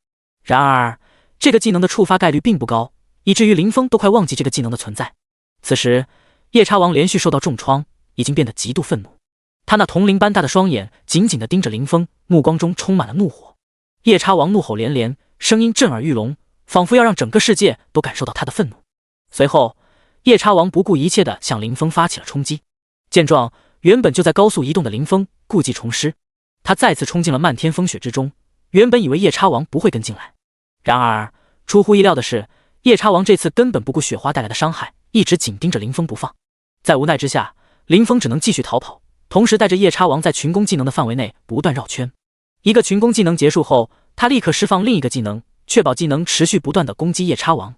然而这个技能的触发概率并不高，以至于林峰都快忘记这个技能的存在。此时，夜叉王连续受到重创，已经变得极度愤怒。他那铜铃般大的双眼紧紧地盯着林峰，目光中充满了怒火。夜叉王怒吼连连，声音震耳欲聋，仿佛要让整个世界都感受到他的愤怒。随后，夜叉王不顾一切地向林峰发起了冲击。见状，原本就在高速移动的林峰故技重施，他再次冲进了漫天风雪之中。原本以为夜叉王不会跟进来，然而出乎意料的是，夜叉王这次根本不顾雪花带来的伤害，一直紧盯着林峰不放。在无奈之下，林峰只能继续逃跑，同时带着夜叉王在群攻技能的范围内不断绕圈。一个群攻技能结束后，他立刻释放另一个技能，确保技能持续不断的攻击夜叉王。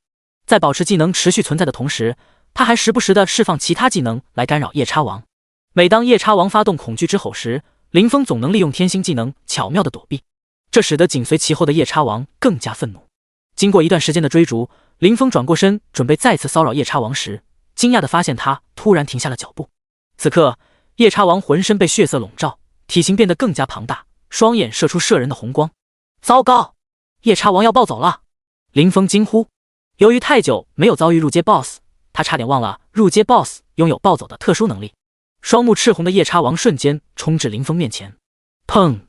在保持技能持续存在的同时，他还时不时的释放其他技能来干扰夜叉王。每当夜叉王发动恐惧之吼时，林峰总能利用天星技能巧妙的躲避，这使得紧随其后的夜叉王更加愤怒。经过一段时间的追逐，林峰转过身准备再次骚扰夜叉王时，惊讶地发现他突然停下了脚步。此刻，夜叉王浑身被血色笼罩，体型变得更加庞大，双眼射出摄人的红光。糟糕，夜叉王要暴走了！林峰惊呼。由于太久没有遭遇入阶 BOSS， 他差点忘了入阶 BOSS 拥有暴走的特殊能力。双目赤红的夜叉王瞬间冲至林峰面前，砰！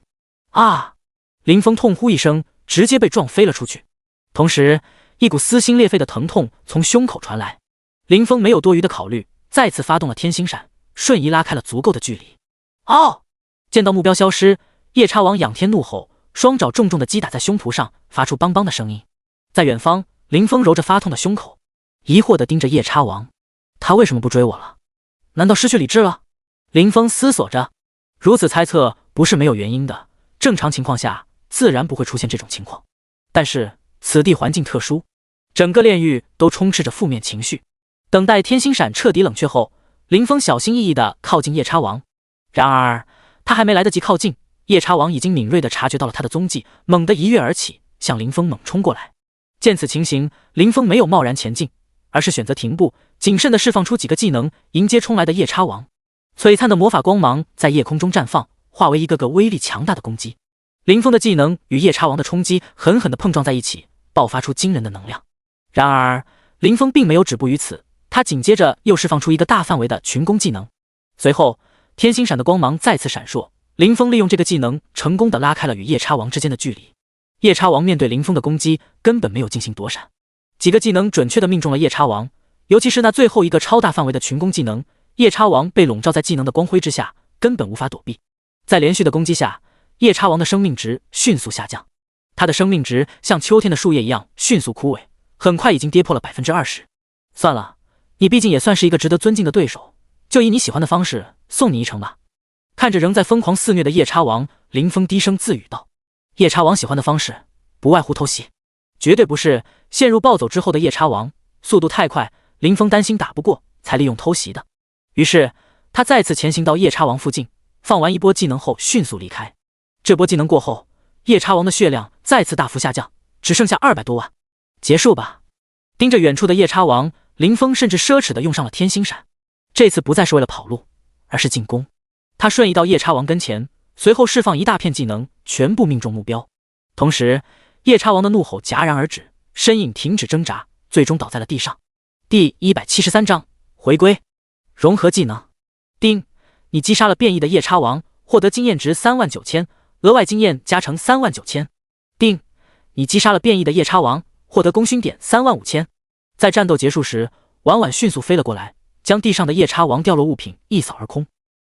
啊！林峰痛呼一声，直接被撞飞了出去。同时，一股撕心裂肺的疼痛从胸口传来。林峰没有多余的考虑，再次发动了天星闪，瞬移拉开了足够的距离。哦！见到目标消失，夜叉王仰天怒吼，双爪重重地击打在胸脯上，发出梆梆的声音。在远方，林峰揉着发痛的胸口，疑惑地盯着夜叉王。他为什么不追我了？难道失去理智了？林峰思索着，如此猜测不是没有原因的。正常情况下，自然不会出现这种情况。但是此地环境特殊，整个炼狱都充斥着负面情绪。等待天星闪彻底冷却后，林峰小心翼翼地靠近夜叉王。然而他还没来得及靠近，夜叉王已经敏锐地察觉到了他的踪迹，猛地一跃而起，向林峰猛冲过来。见此情形，林峰没有贸然前进，而是选择停步，谨慎地释放出几个技能，迎接冲来的夜叉王。璀璨的魔法光芒在夜空中绽放，化为一个个威力强大的攻击。林峰的技能与夜叉王的冲击狠狠地碰撞在一起，爆发出惊人的能量。然而林峰并没有止步于此，他紧接着又释放出一个大范围的群攻技能。随后天星闪的光芒再次闪烁，林峰利用这个技能成功地拉开了与夜叉王之间的距离。夜叉王面对林峰的攻击根本没有进行躲闪，几个技能准确地命中了夜叉王，尤其是那最后一个超大范围的群攻技能，夜叉王被笼罩在技能的光辉之下，根本无法躲避。在连续的攻击下，夜叉王的生命值迅速下降，他的生命值像秋天的树叶一样迅速枯萎，很快已经跌破了 20%。 算了，你毕竟也算是一个值得尊敬的对手，就以你喜欢的方式送你一程吧。看着仍在疯狂肆虐的夜叉王，林峰低声自语道。夜叉王喜欢的方式不外乎偷袭，绝对不是陷入暴走之后的夜叉王速度太快，林峰担心打不过才利用偷袭的。于是他再次前行到夜叉王附近，放完一波技能后迅速离开。这波技能过后，夜叉王的血量再次大幅下降，只剩下200多万。结束吧。盯着远处的夜叉王，林峰甚至奢侈地用上了天星闪，这次不再是为了跑路，而是进攻。他瞬移到夜叉王跟前，随后释放一大片技能，全部命中目标。同时夜叉王的怒吼戛然而止，身影停止挣扎，最终倒在了地上。第173章回归。融合技能。丁，你击杀了变异的夜叉王，获得经验值39000，额外经验加成39000。丁，你击杀了变异的夜叉王，获得功勋点35000。在战斗结束时，婉婉迅速飞了过来，将地上的夜叉王掉落物品一扫而空。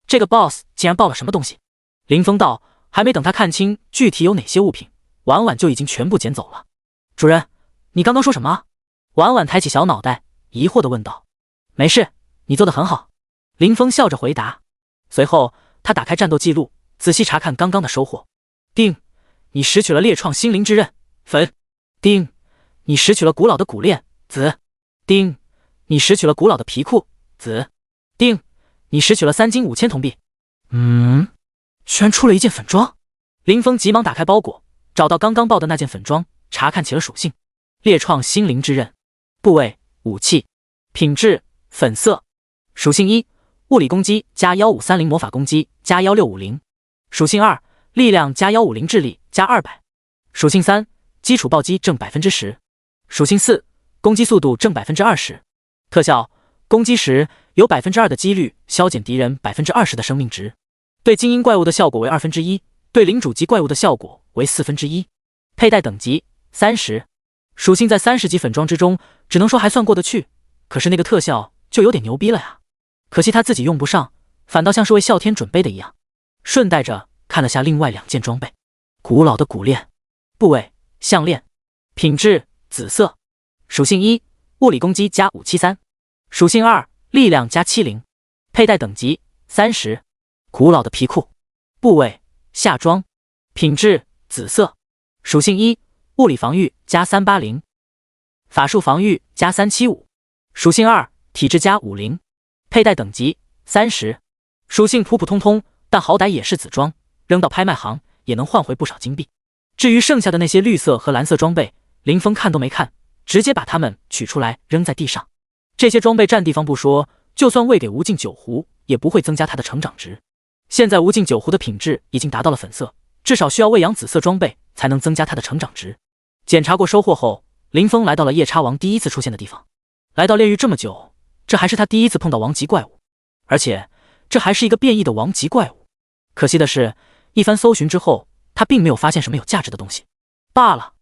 这个 BOSS 竟然爆了什么东西？林峰道。还没等他看清具体有哪些物品，婉婉就已经全部捡走了。主人，你刚刚说什么？婉婉抬起小脑袋，疑惑地问道。没事，你做得很好。林峰笑着回答。随后他打开战斗记录，仔细查看刚刚的收获。丁，你拾取了烈创心灵之刃，粉。丁，你拾取了古老的古链，紫。丁，你拾取了古老的皮裤，紫。丁，你拾取了3金5000铜币。居然出了一件粉装！林峰急忙打开包裹，找到刚刚爆的那件粉装，查看起了属性：烈创心灵之刃，部位武器，品质粉色，属性1，物理攻击加1530，魔法攻击加1650，属性2，力量加150，智力加200，属性3，基础暴击正 10%， 属性4，攻击速度正 20%， 特效攻击时有 2% 的几率削减敌人 20% 的生命值，对精英怪物的效果为1/2，对领主级怪物的效果为1/4。佩戴等级30，属性在30级粉装之中，只能说还算过得去。可是那个特效就有点牛逼了呀！可惜他自己用不上，反倒像是为啸天准备的一样。顺带着看了下另外2件装备：古老的古链，部位项链，品质紫色，属性1，物理攻击加573，属性2，力量加70，佩戴等级30。古老的皮裤，部位夏装，品质紫色，属性1，物理防御加380，法术防御加375，属性2，体质加50，佩戴等级30。属性普普通通，但好歹也是紫装，扔到拍卖行也能换回不少金币。至于剩下的那些绿色和蓝色装备，林峰看都没看，直接把它们取出来扔在地上。这些装备占地方不说，就算喂给无尽酒壶，也不会增加它的成长值。现在无尽酒壶的品质已经达到了粉色，至少需要喂养紫色装备才能增加它的成长值。检查过收获后，林峰来到了夜叉王第一次出现的地方。来到炼狱这么久，这还是他第一次碰到王级怪物，而且这还是一个变异的王级怪物。可惜的是，一番搜寻之后，他并没有发现什么有价值的东西。罢了，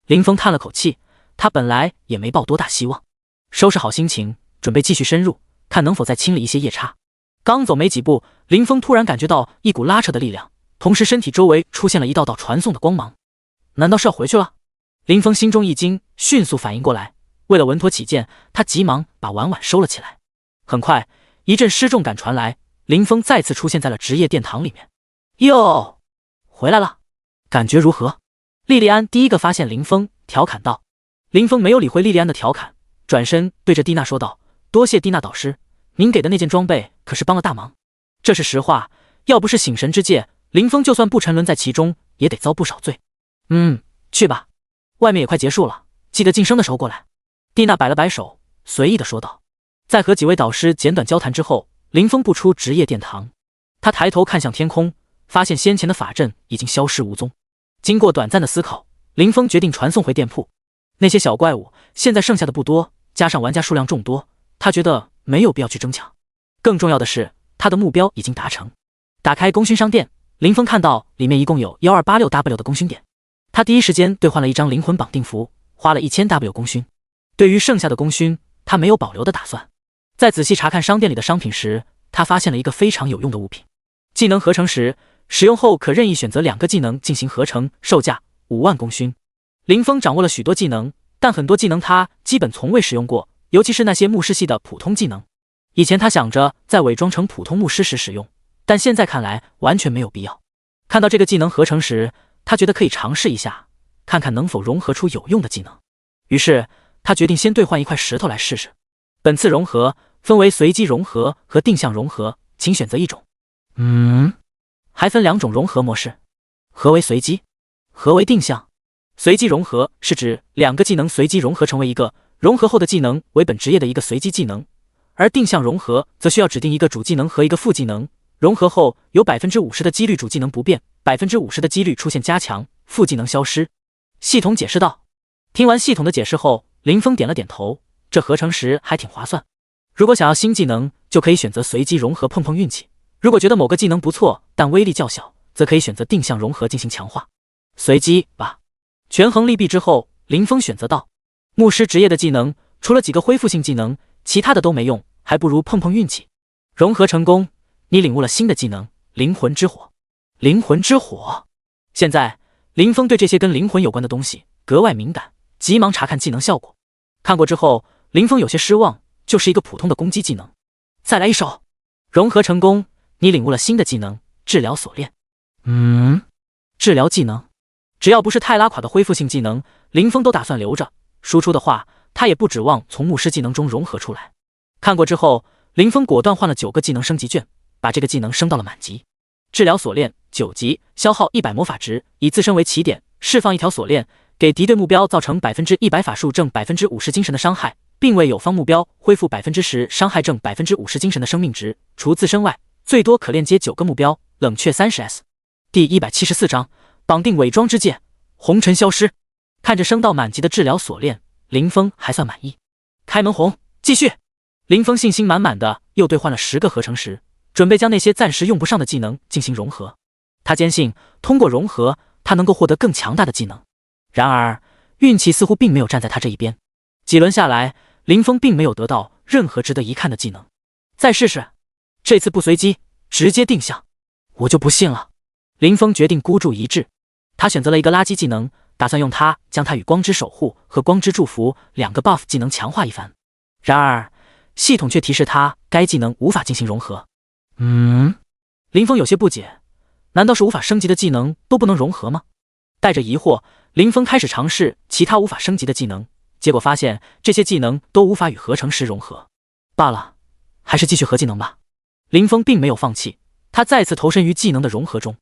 林峰叹了口气，他本来也没抱多大希望。收拾好心情，准备继续深入，看能否再清理一些夜叉。刚走没几步，林峰突然感觉到一股拉扯的力量，同时身体周围出现了一道道传送的光芒。难道是要回去了？林峰心中一惊，迅速反应过来，为了稳妥起见，他急忙把碗碗收了起来。很快，一阵失重感传来，林峰再次出现在了职业殿堂里面。哟，回来了，感觉如何？莉莉安第一个发现林峰，调侃道。林峰没有理会莉莉安的调侃，转身对着蒂娜说道：多谢蒂娜导师，您给的那件装备可是帮了大忙。这是实话，要不是醒神之戒，林峰就算不沉沦在其中，也得遭不少罪。去吧，外面也快结束了，记得晋升的时候过来。蒂娜摆了摆手，随意的说道。在和几位导师简短交谈之后，林峰步出职业殿堂。他抬头看向天空，发现先前的法阵已经消失无踪。经过短暂的思考，林峰决定传送回店铺。那些小怪物现在剩下的不多，加上玩家数量众多，他觉得没有必要去争抢。更重要的是，他的目标已经达成。打开功勋商店，林峰看到里面一共有 1286W 的功勋点。他第一时间兑换了一张灵魂绑定符，花了1000W 功勋。对于剩下的功勋，他没有保留的打算。在仔细查看商店里的商品时，他发现了一个非常有用的物品。技能合成时，使用后可任意选择2个技能进行合成，售价5万功勋。林峰掌握了许多技能，但很多技能他基本从未使用过，尤其是那些牧师系的普通技能。以前他想着在伪装成普通牧师时使用，但现在看来完全没有必要。看到这个技能合成时，他觉得可以尝试一下，看看能否融合出有用的技能。于是他决定先兑换一块石头来试试。本次融合分为随机融合和定向融合，请选择一种。还分2种融合模式。何为随机？何为定向？随机融合是指2个技能随机融合成为一个，融合后的技能为本职业的一个随机技能，而定向融合则需要指定一个主技能和一个副技能，融合后有 50% 的几率主技能不变， 50% 的几率出现加强，副技能消失。系统解释道。听完系统的解释后，林峰点了点头，这合成时还挺划算。如果想要新技能，就可以选择随机融合碰碰运气，如果觉得某个技能不错但威力较小，则可以选择定向融合进行强化。随机吧。权衡利弊之后，林峰选择道：牧师职业的技能除了几个恢复性技能，其他的都没用，还不如碰碰运气。融合成功，你领悟了新的技能灵魂之火。灵魂之火。现在林峰对这些跟灵魂有关的东西格外敏感，急忙查看技能效果。看过之后，林峰有些失望，就是一个普通的攻击技能。再来一手。融合成功，你领悟了新的技能治疗锁链。治疗技能，只要不是太拉垮的恢复性技能，林峰都打算留着。输出的话，他也不指望从牧师技能中融合出来。看过之后，林峰果断换了9个技能升级券，把这个技能升到了满级。治疗锁链9级，消耗100魔法值，以自身为起点，释放一条锁链，给敌对目标造成100%法术正50%精神的伤害，并为友方目标恢复10%伤害正50%精神的生命值。除自身外，最多可链接9个目标，冷却30S。第174章绑定伪装之戒，红尘消失。看着升到满级的治疗锁链，林峰还算满意。开门红，继续。林峰信心满满的又兑换了10个合成石，准备将那些暂时用不上的技能进行融合。他坚信通过融合，他能够获得更强大的技能。然而运气似乎并没有站在他这一边。几轮下来，林峰并没有得到任何值得一看的技能。再试试，这次不随机，直接定向。我就不信了。林峰决定孤注一掷，他选择了一个垃圾技能，打算用它将他与光之守护和光之祝福2个 buff 技能强化一番。然而系统却提示他该技能无法进行融合。林峰有些不解，难道是无法升级的技能都不能融合吗？带着疑惑，林峰开始尝试其他无法升级的技能，结果发现这些技能都无法与合成石融合。罢了，还是继续合技能吧。林峰并没有放弃，他再次投身于技能的融合中。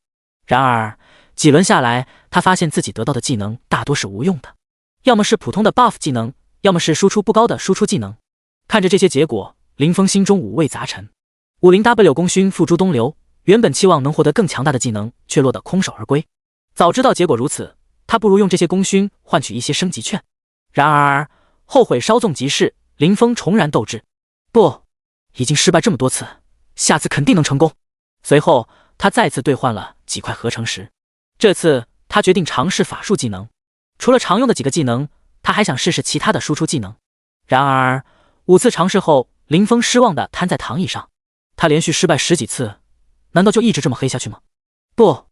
然而几轮下来，他发现自己得到的技能大多是无用的，要么是普通的 buff 技能，要么是输出不高的输出技能。看着这些结果，林峰心中五味杂陈。50W 功勋付诸东流，原本期望能获得更强大的技能，却落得空手而归。早知道结果如此，他不如用这些功勋换取一些升级券。然而后悔稍纵即逝，林峰重燃斗志。不，已经失败这么多次，下次肯定能成功。随后他再次兑换了几块合成石，这次他决定尝试法术技能。除了常用的几个技能，他还想试试其他的输出技能。然而5次尝试后，林峰失望地瘫在躺椅上。他连续失败10几次，难道就一直这么黑下去吗？不，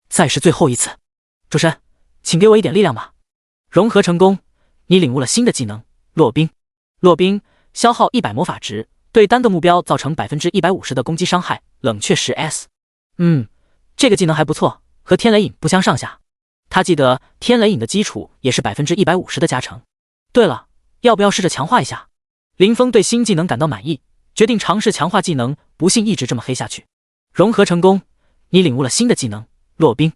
再是最后一次。主神，请给我一点力量吧。融合成功，你领悟了新的技能落冰。落冰消耗100魔法值，对单个目标造成150%的攻击伤害，冷却10S。这个技能还不错，和天雷影不相上下。他记得天雷影的基础也是150%的加成。对了，要不要试着强化一下？林峰对新技能感到满意，决定尝试强化技能，不信一直这么黑下去。融合成功，你领悟了新的技能落冰。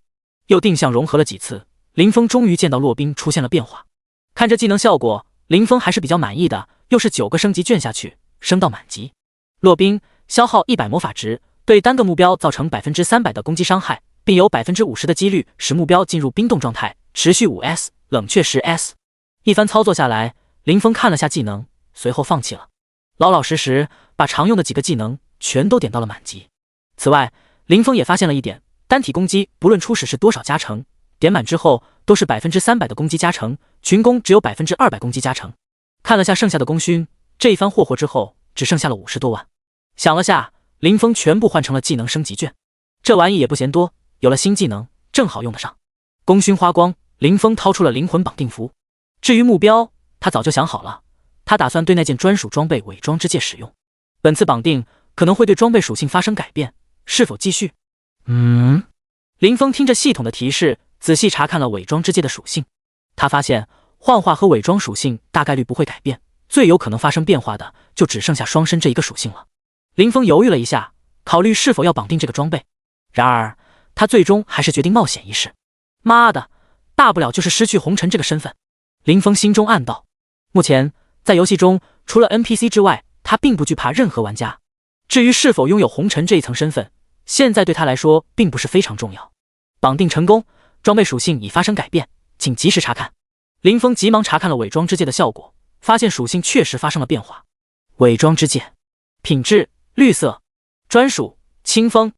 又定向融合了几次，林峰终于见到落冰出现了变化。看着技能效果，林峰还是比较满意的，又是9个升级券下去，升到满级。落冰消耗100魔法值，对单个目标造成300%的攻击伤害，并有50%的几率使目标进入冰冻状态，持续5S，冷却10S。一番操作下来，林峰看了下技能，随后放弃了，老老实实把常用的几个技能全都点到了满级。此外，林峰也发现了一点，单体攻击不论初始是多少加成，点满之后都是300%的攻击加成，群攻只有200%攻击加成。看了下剩下的功勋，这一番霍霍之后，只剩下了50多万。想了下，林峰全部换成了技能升级券。这玩意也不嫌多，有了新技能，正好用得上。功勋花光，林峰掏出了灵魂绑定符。至于目标，他早就想好了，他打算对那件专属装备伪装之戒使用。本次绑定可能会对装备属性发生改变，是否继续？林峰听着系统的提示，仔细查看了伪装之戒的属性。他发现幻化和伪装属性大概率不会改变，最有可能发生变化的就只剩下双身这一个属性了。林峰犹豫了一下，考虑是否要绑定这个装备。然而他最终还是决定冒险一试。妈的，大不了就是失去红尘这个身份。林峰心中暗道。目前在游戏中，除了 NPC 之外，他并不惧怕任何玩家。至于是否拥有红尘这一层身份，现在对他来说并不是非常重要。绑定成功，装备属性已发生改变，请及时查看。林峰急忙查看了伪装之戒的效果，发现属性确实发生了变化。伪装之戒品质绿色，专属清风，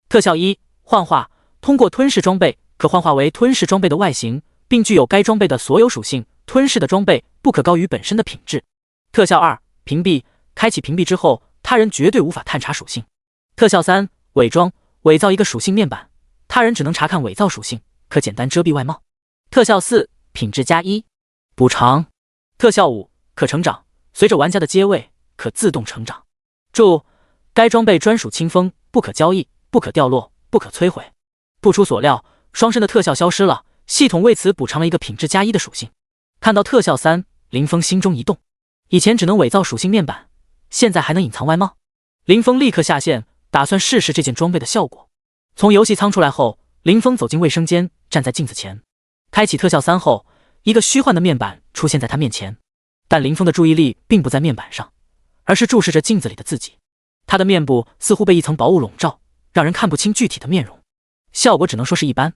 特效1幻化，通过吞噬装备可幻化为吞噬装备的外形，并具有该装备的所有属性，吞噬的装备不可高于本身的品质。特效2屏蔽，开启屏蔽之后，他人绝对无法探查属性。特效3伪装，伪造一个属性面板，他人只能查看伪造属性，可简单遮蔽外貌。特效4品质+1补偿。特效5可成长，随着玩家的阶位可自动成长。注：该装备专属清风，不可交易，不可掉落，不可摧毁。不出所料，双身的特效消失了，系统为此补偿了一个品质加1的属性。看到特效3，林峰心中一动，以前只能伪造属性面板，现在还能隐藏外貌。林峰立刻下线，打算试试这件装备的效果。从游戏仓出来后，林峰走进卫生间，站在镜子前，开启特效3后，一个虚幻的面板出现在他面前。但林峰的注意力并不在面板上，而是注视着镜子里的自己。他的面部似乎被一层薄雾笼罩，让人看不清具体的面容。效果只能说是一般，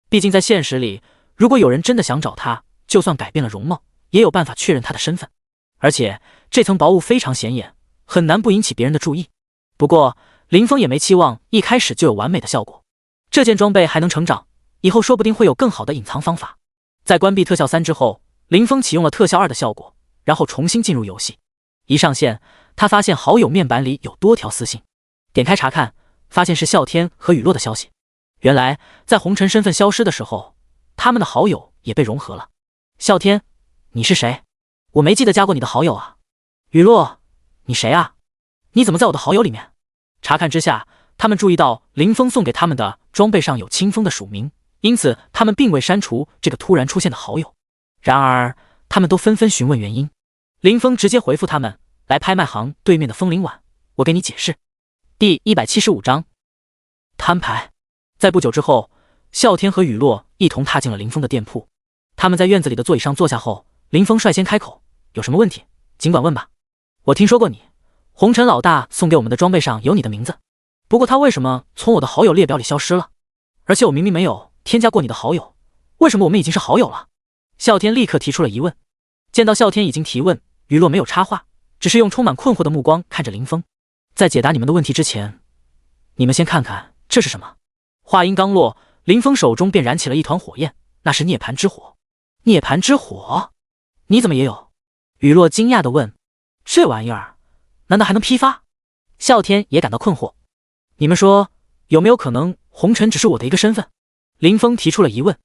毕竟在现实里，如果有人真的想找他，就算改变了容貌，也有办法确认他的身份。而且这层薄雾非常显眼，很难不引起别人的注意。不过林峰也没期望一开始就有完美的效果，这件装备还能成长，以后说不定会有更好的隐藏方法。在关闭特效3之后，林峰启用了特效2的效果，然后重新进入游戏。一上线，他发现好友面板里有多条私信，点开查看，发现是啸天和雨落的消息。原来在红尘身份消失的时候，他们的好友也被融合了。啸天，你是谁？我没记得加过你的好友啊。雨落，你谁啊？你怎么在我的好友里面？查看之下，他们注意到林峰送给他们的装备上有清风的署名，因此他们并未删除这个突然出现的好友。然而他们都纷纷询问原因，林峰直接回复他们，来拍卖行对面的风铃碗，我给你解释。第175章摊牌。在不久之后，啸天和雨落一同踏进了林峰的店铺。他们在院子里的座椅上坐下后，林峰率先开口，有什么问题尽管问吧。我听说过你，红尘老大送给我们的装备上有你的名字，不过他为什么从我的好友列表里消失了？而且我明明没有添加过你的好友，为什么我们已经是好友了？啸天立刻提出了疑问。见到啸天已经提问，雨落没有插话，只是用充满困惑的目光看着林峰。在解答你们的问题之前，你们先看看这是什么。话音刚落，林峰手中便燃起了一团火焰，那是涅槃之火。涅槃之火？你怎么也有？雨落惊讶地问。这玩意儿难道还能批发？啸天也感到困惑。你们说有没有可能红尘只是我的一个身份？林峰提出了疑问。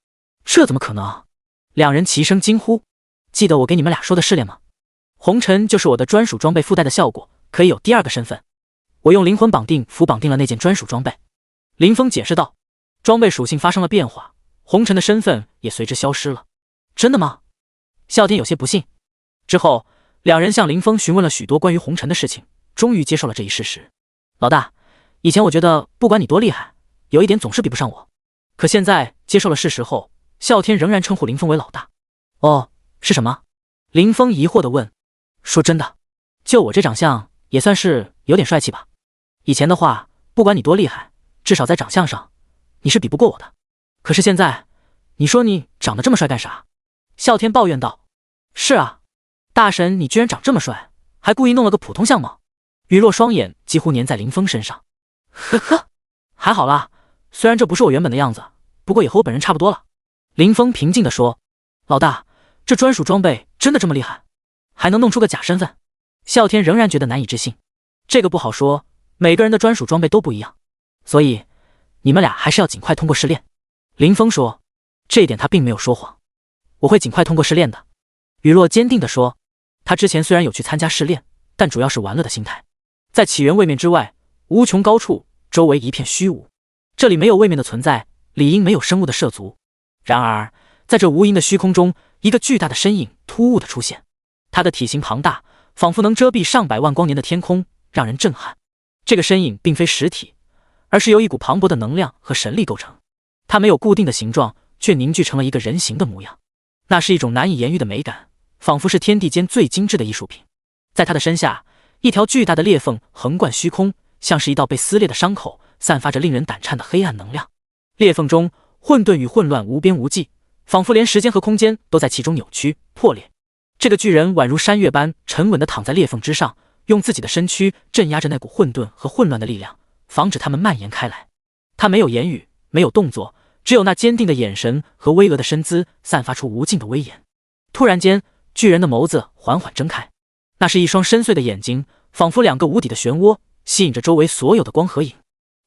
这怎么可能？两人齐声惊呼。记得我给你们俩说的试炼吗？红尘就是我的专属装备附带的效果，可以有第2个身份。我用灵魂绑定符绑定了那件专属装备。林峰解释道。装备属性发生了变化，红尘的身份也随之消失了。真的吗？啸天有些不信。之后两人向林峰询问了许多关于红尘的事情，终于接受了这一事实。老大，以前我觉得不管你多厉害，有一点总是比不上我，可现在接受了事实后，啸天仍然称呼林峰为老大。哦，是什么？林峰疑惑地问。说真的，就我这长相也算是有点帅气吧。以前的话，不管你多厉害，至少在长相上你是比不过我的。可是现在，你说你长得这么帅干啥？啸天抱怨道。是啊，大神你居然长这么帅，还故意弄了个普通相貌。雨落双眼几乎粘在林峰身上。呵呵，还好啦，虽然这不是我原本的样子，不过也和我本人差不多了。林峰平静地说。老大，这专属装备真的这么厉害，还能弄出个假身份？啸天仍然觉得难以置信。这个不好说，每个人的专属装备都不一样，所以你们俩还是要尽快通过试炼。林峰说。这一点他并没有说谎。我会尽快通过试炼的。雨落坚定地说。他之前虽然有去参加试炼，但主要是玩乐的心态。在起源位面之外，无穷高处，周围一片虚无，这里没有位面的存在，理应没有生物的涉足。然而在这无垠的虚空中，一个巨大的身影突兀地出现，他的体型庞大，仿佛能遮蔽上百万光年的天空，让人震撼。这个身影并非实体，而是由一股磅礴的能量和神力构成。它没有固定的形状，却凝聚成了一个人形的模样。那是一种难以言喻的美感，仿佛是天地间最精致的艺术品。在他的身下，一条巨大的裂缝横贯虚空，像是一道被撕裂的伤口，散发着令人胆颤的黑暗能量。裂缝中混沌与混乱无边无际，仿佛连时间和空间都在其中扭曲破裂。这个巨人宛如山岳般沉稳地躺在裂缝之上，用自己的身躯镇压着那股混沌和混乱的力量，防止它们蔓延开来。他没有言语，没有动作，只有那坚定的眼神和巍峨的身姿，散发出无尽的威严。突然间，巨人的眸子缓缓睁开，那是一双深邃的眼睛，仿佛两个无底的漩涡，吸引着周围所有的光和影。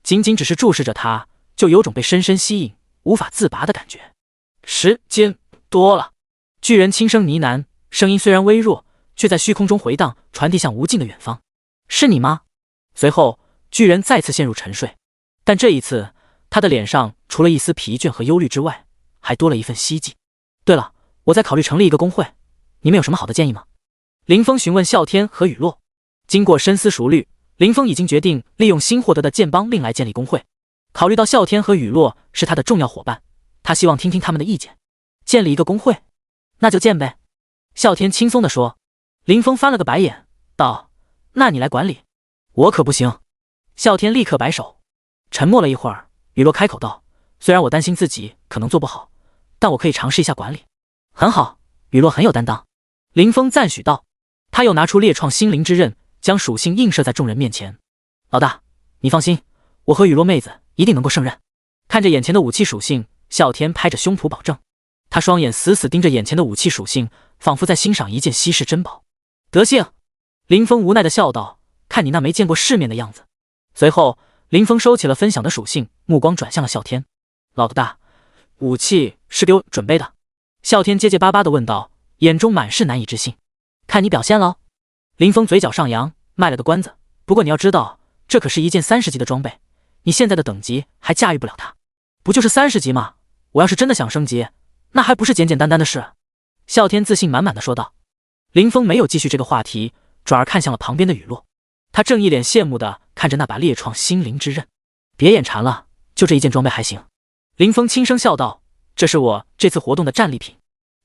仅仅只是注视着他，就有种被深深吸引、无法自拔的感觉。时间多了，巨人轻声呢喃，声音虽然微弱，却在虚空中回荡，传递向无尽的远方。是你吗？随后，巨人再次陷入沉睡，但这一次，他的脸上除了一丝疲倦和忧虑之外，还多了一份希冀。对了，我在考虑成立一个工会，你们有什么好的建议吗？林峰询问啸天和雨落。经过深思熟虑，林峰已经决定利用新获得的剑帮令来建立工会。考虑到啸天和雨落是他的重要伙伴，他希望听听他们的意见。建立一个工会，那就建呗。啸天轻松地说。林峰翻了个白眼，道：那你来管理。我可不行。啸天立刻摆手。沉默了一会儿，雨落开口道：虽然我担心自己可能做不好，但我可以尝试一下管理。很好，雨落很有担当。林峰赞许道。他又拿出烈创心灵之刃，将属性映射在众人面前。老大，你放心，我和雨落妹子一定能够胜任。看着眼前的武器属性，啸天拍着胸脯保证。他双眼死死盯着眼前的武器属性，仿佛在欣赏一件稀世珍宝。得幸。林峰无奈地笑道：看你那没见过世面的样子。随后林峰收起了分享的属性，目光转向了啸天。老大，武器是给我准备的？啸天结结巴巴地问道，眼中满是难以置信。看你表现喽。林峰嘴角上扬，卖了个关子。不过你要知道，这可是一件30级的装备，你现在的等级还驾驭不了它。不就是30级吗？我要是真的想升级，那还不是简简单单的事。啸天自信满满的说道。林峰没有继续这个话题，转而看向了旁边的雨落。他正一脸羡慕的看着那把烈创心灵之刃。别眼馋了，就这一件装备还行。林峰轻声笑道，这是我这次活动的战利品。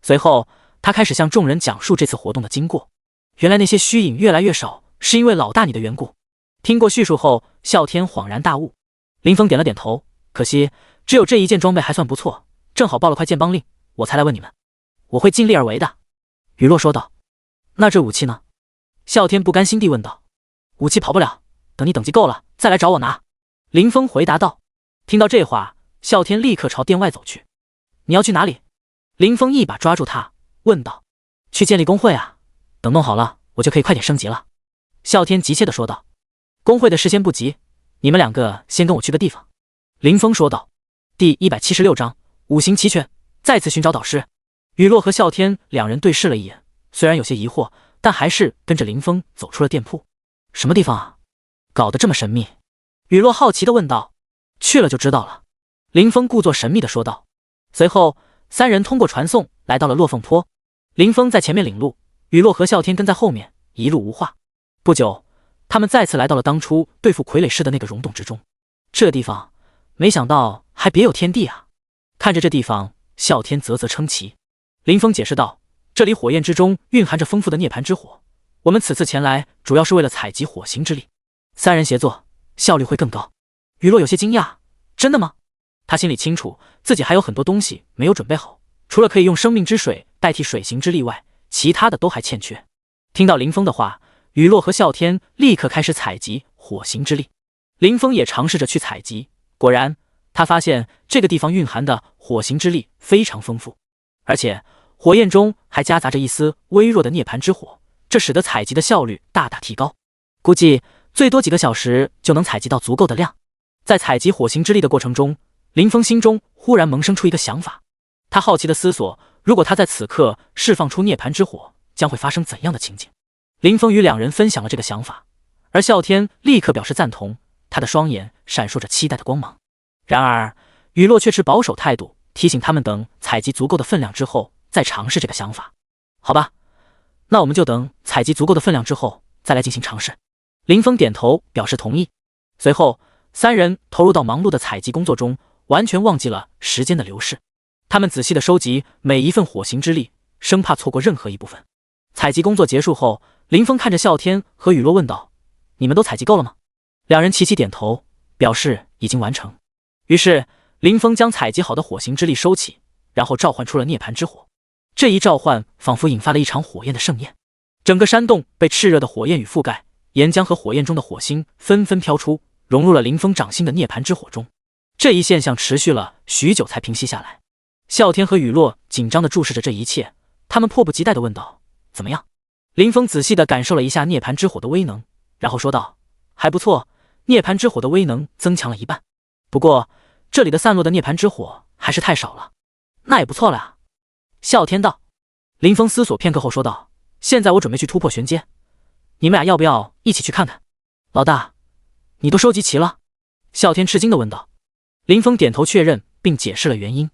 随后他开始向众人讲述这次活动的经过。原来那些虚影越来越少，是因为老大你的缘故。听过叙述后，啸天恍然大悟。林峰点了点头，可惜只有这一件装备还算不错，正好报了块剑帮令，我才来问你们。我会尽力而为的。雨落说道。那这武器呢？啸天不甘心地问道。武器跑不了，等你等级够了再来找我拿。林峰回答道。听到这话，啸天立刻朝殿外走去。你要去哪里？林峰一把抓住他，问道。去建立工会啊，等弄好了我就可以快点升级了。啸天急切地说道。工会的事先不急，你们两个先跟我去个地方。林峰说道。第176章五行齐全，再次寻找导师。雨落和啸天两人对视了一眼，虽然有些疑惑，但还是跟着林峰走出了店铺。什么地方啊？搞得这么神秘？雨落好奇地问道。去了就知道了。林峰故作神秘地说道。随后三人通过传送来到了落凤坡。林峰在前面领路，雨落和啸天跟在后面，一路无话。不久，他们再次来到了当初对付傀儡师的那个溶洞之中。这地方没想到还别有天地啊。看着这地方，啸天啧啧称奇。林峰解释道，这里火焰之中蕴含着丰富的涅槃之火，我们此次前来主要是为了采集火行之力，三人协作效率会更高。雨落有些惊讶，真的吗？他心里清楚自己还有很多东西没有准备好，除了可以用生命之水代替水行之力外，其他的都还欠缺。听到林峰的话，雨落和啸天立刻开始采集火行之力。林峰也尝试着去采集，果然他发现这个地方蕴含的火行之力非常丰富，而且火焰中还夹杂着一丝微弱的涅槃之火，这使得采集的效率大大提高，估计最多几个小时就能采集到足够的量。在采集火行之力的过程中，林峰心中忽然萌生出一个想法。他好奇地思索，如果他在此刻释放出涅槃之火，将会发生怎样的情景。林峰与两人分享了这个想法，而啸天立刻表示赞同，他的双眼闪烁着期待的光芒。然而雨落却持保守态度，提醒他们等采集足够的分量之后再尝试这个想法。好吧，那我们就等采集足够的分量之后再来进行尝试。林峰点头表示同意。随后三人投入到忙碌的采集工作中，完全忘记了时间的流逝。他们仔细地收集每一份火行之力，生怕错过任何一部分。采集工作结束后，林峰看着啸天和雨落问道，你们都采集够了吗？两人齐齐点头，表示已经完成。于是林峰将采集好的火行之力收起，然后召唤出了涅槃之火。这一召唤仿佛引发了一场火焰的盛宴，整个山洞被炽热的火焰雨覆盖，岩浆和火焰中的火星纷纷飘出，融入了林峰掌心的涅槃之火中。这一现象持续了许久才平息下来。啸天和雨落紧张地注视着这一切，他们迫不及待地问道，怎么样？林峰仔细地感受了一下涅槃之火的威能，然后说道，还不错，涅槃之火的威能增强了一半，不过这里的散落的涅槃之火还是太少了。那也不错了啊。啸天道。林峰思索片刻后说道，现在我准备去突破玄阶，你们俩要不要一起去看看？老大，你都收集齐了？啸天吃惊地问道。林峰点头确认，并解释了原因。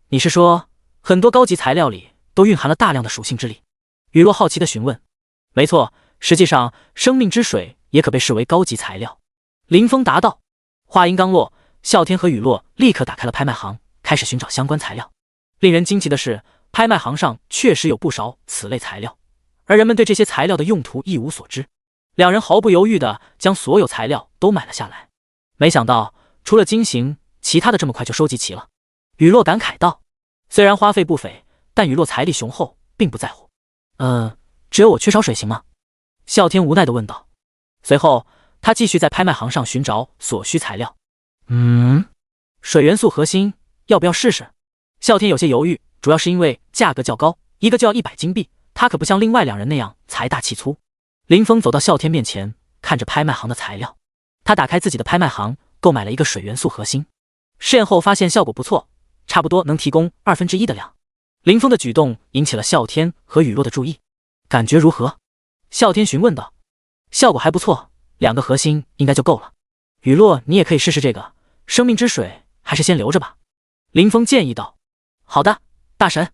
你是说，很多高级材料里都蕴含了大量的属性之力？雨落好奇地询问。没错，实际上，生命之水也可被视为高级材料。林峰答道。话音刚落，啸天和雨落立刻打开了拍卖行，开始寻找相关材料。令人惊奇的是，拍卖行上确实有不少此类材料，而人们对这些材料的用途一无所知。两人毫不犹豫地将所有材料都买了下来。没想到，除了金型，其他的这么快就收集齐了。雨落感慨道。虽然花费不菲，但雨落财力雄厚，并不在乎。只有我缺少水行吗？啸天无奈地问道。随后，他继续在拍卖行上寻找所需材料。水元素核心，要不要试试？啸天有些犹豫，主要是因为价格较高，一个就要100金币，他可不像另外两人那样财大气粗。林峰走到啸天面前，看着拍卖行的材料，他打开自己的拍卖行，购买了一个水元素核心。试验后发现效果不错，差不多能提供1/2的量。林峰的举动引起了啸天和雨落的注意。感觉如何？啸天询问道。效果还不错，2个核心应该就够了。雨落，你也可以试试这个生命之水，还是先留着吧。林峰建议道。好的，大神。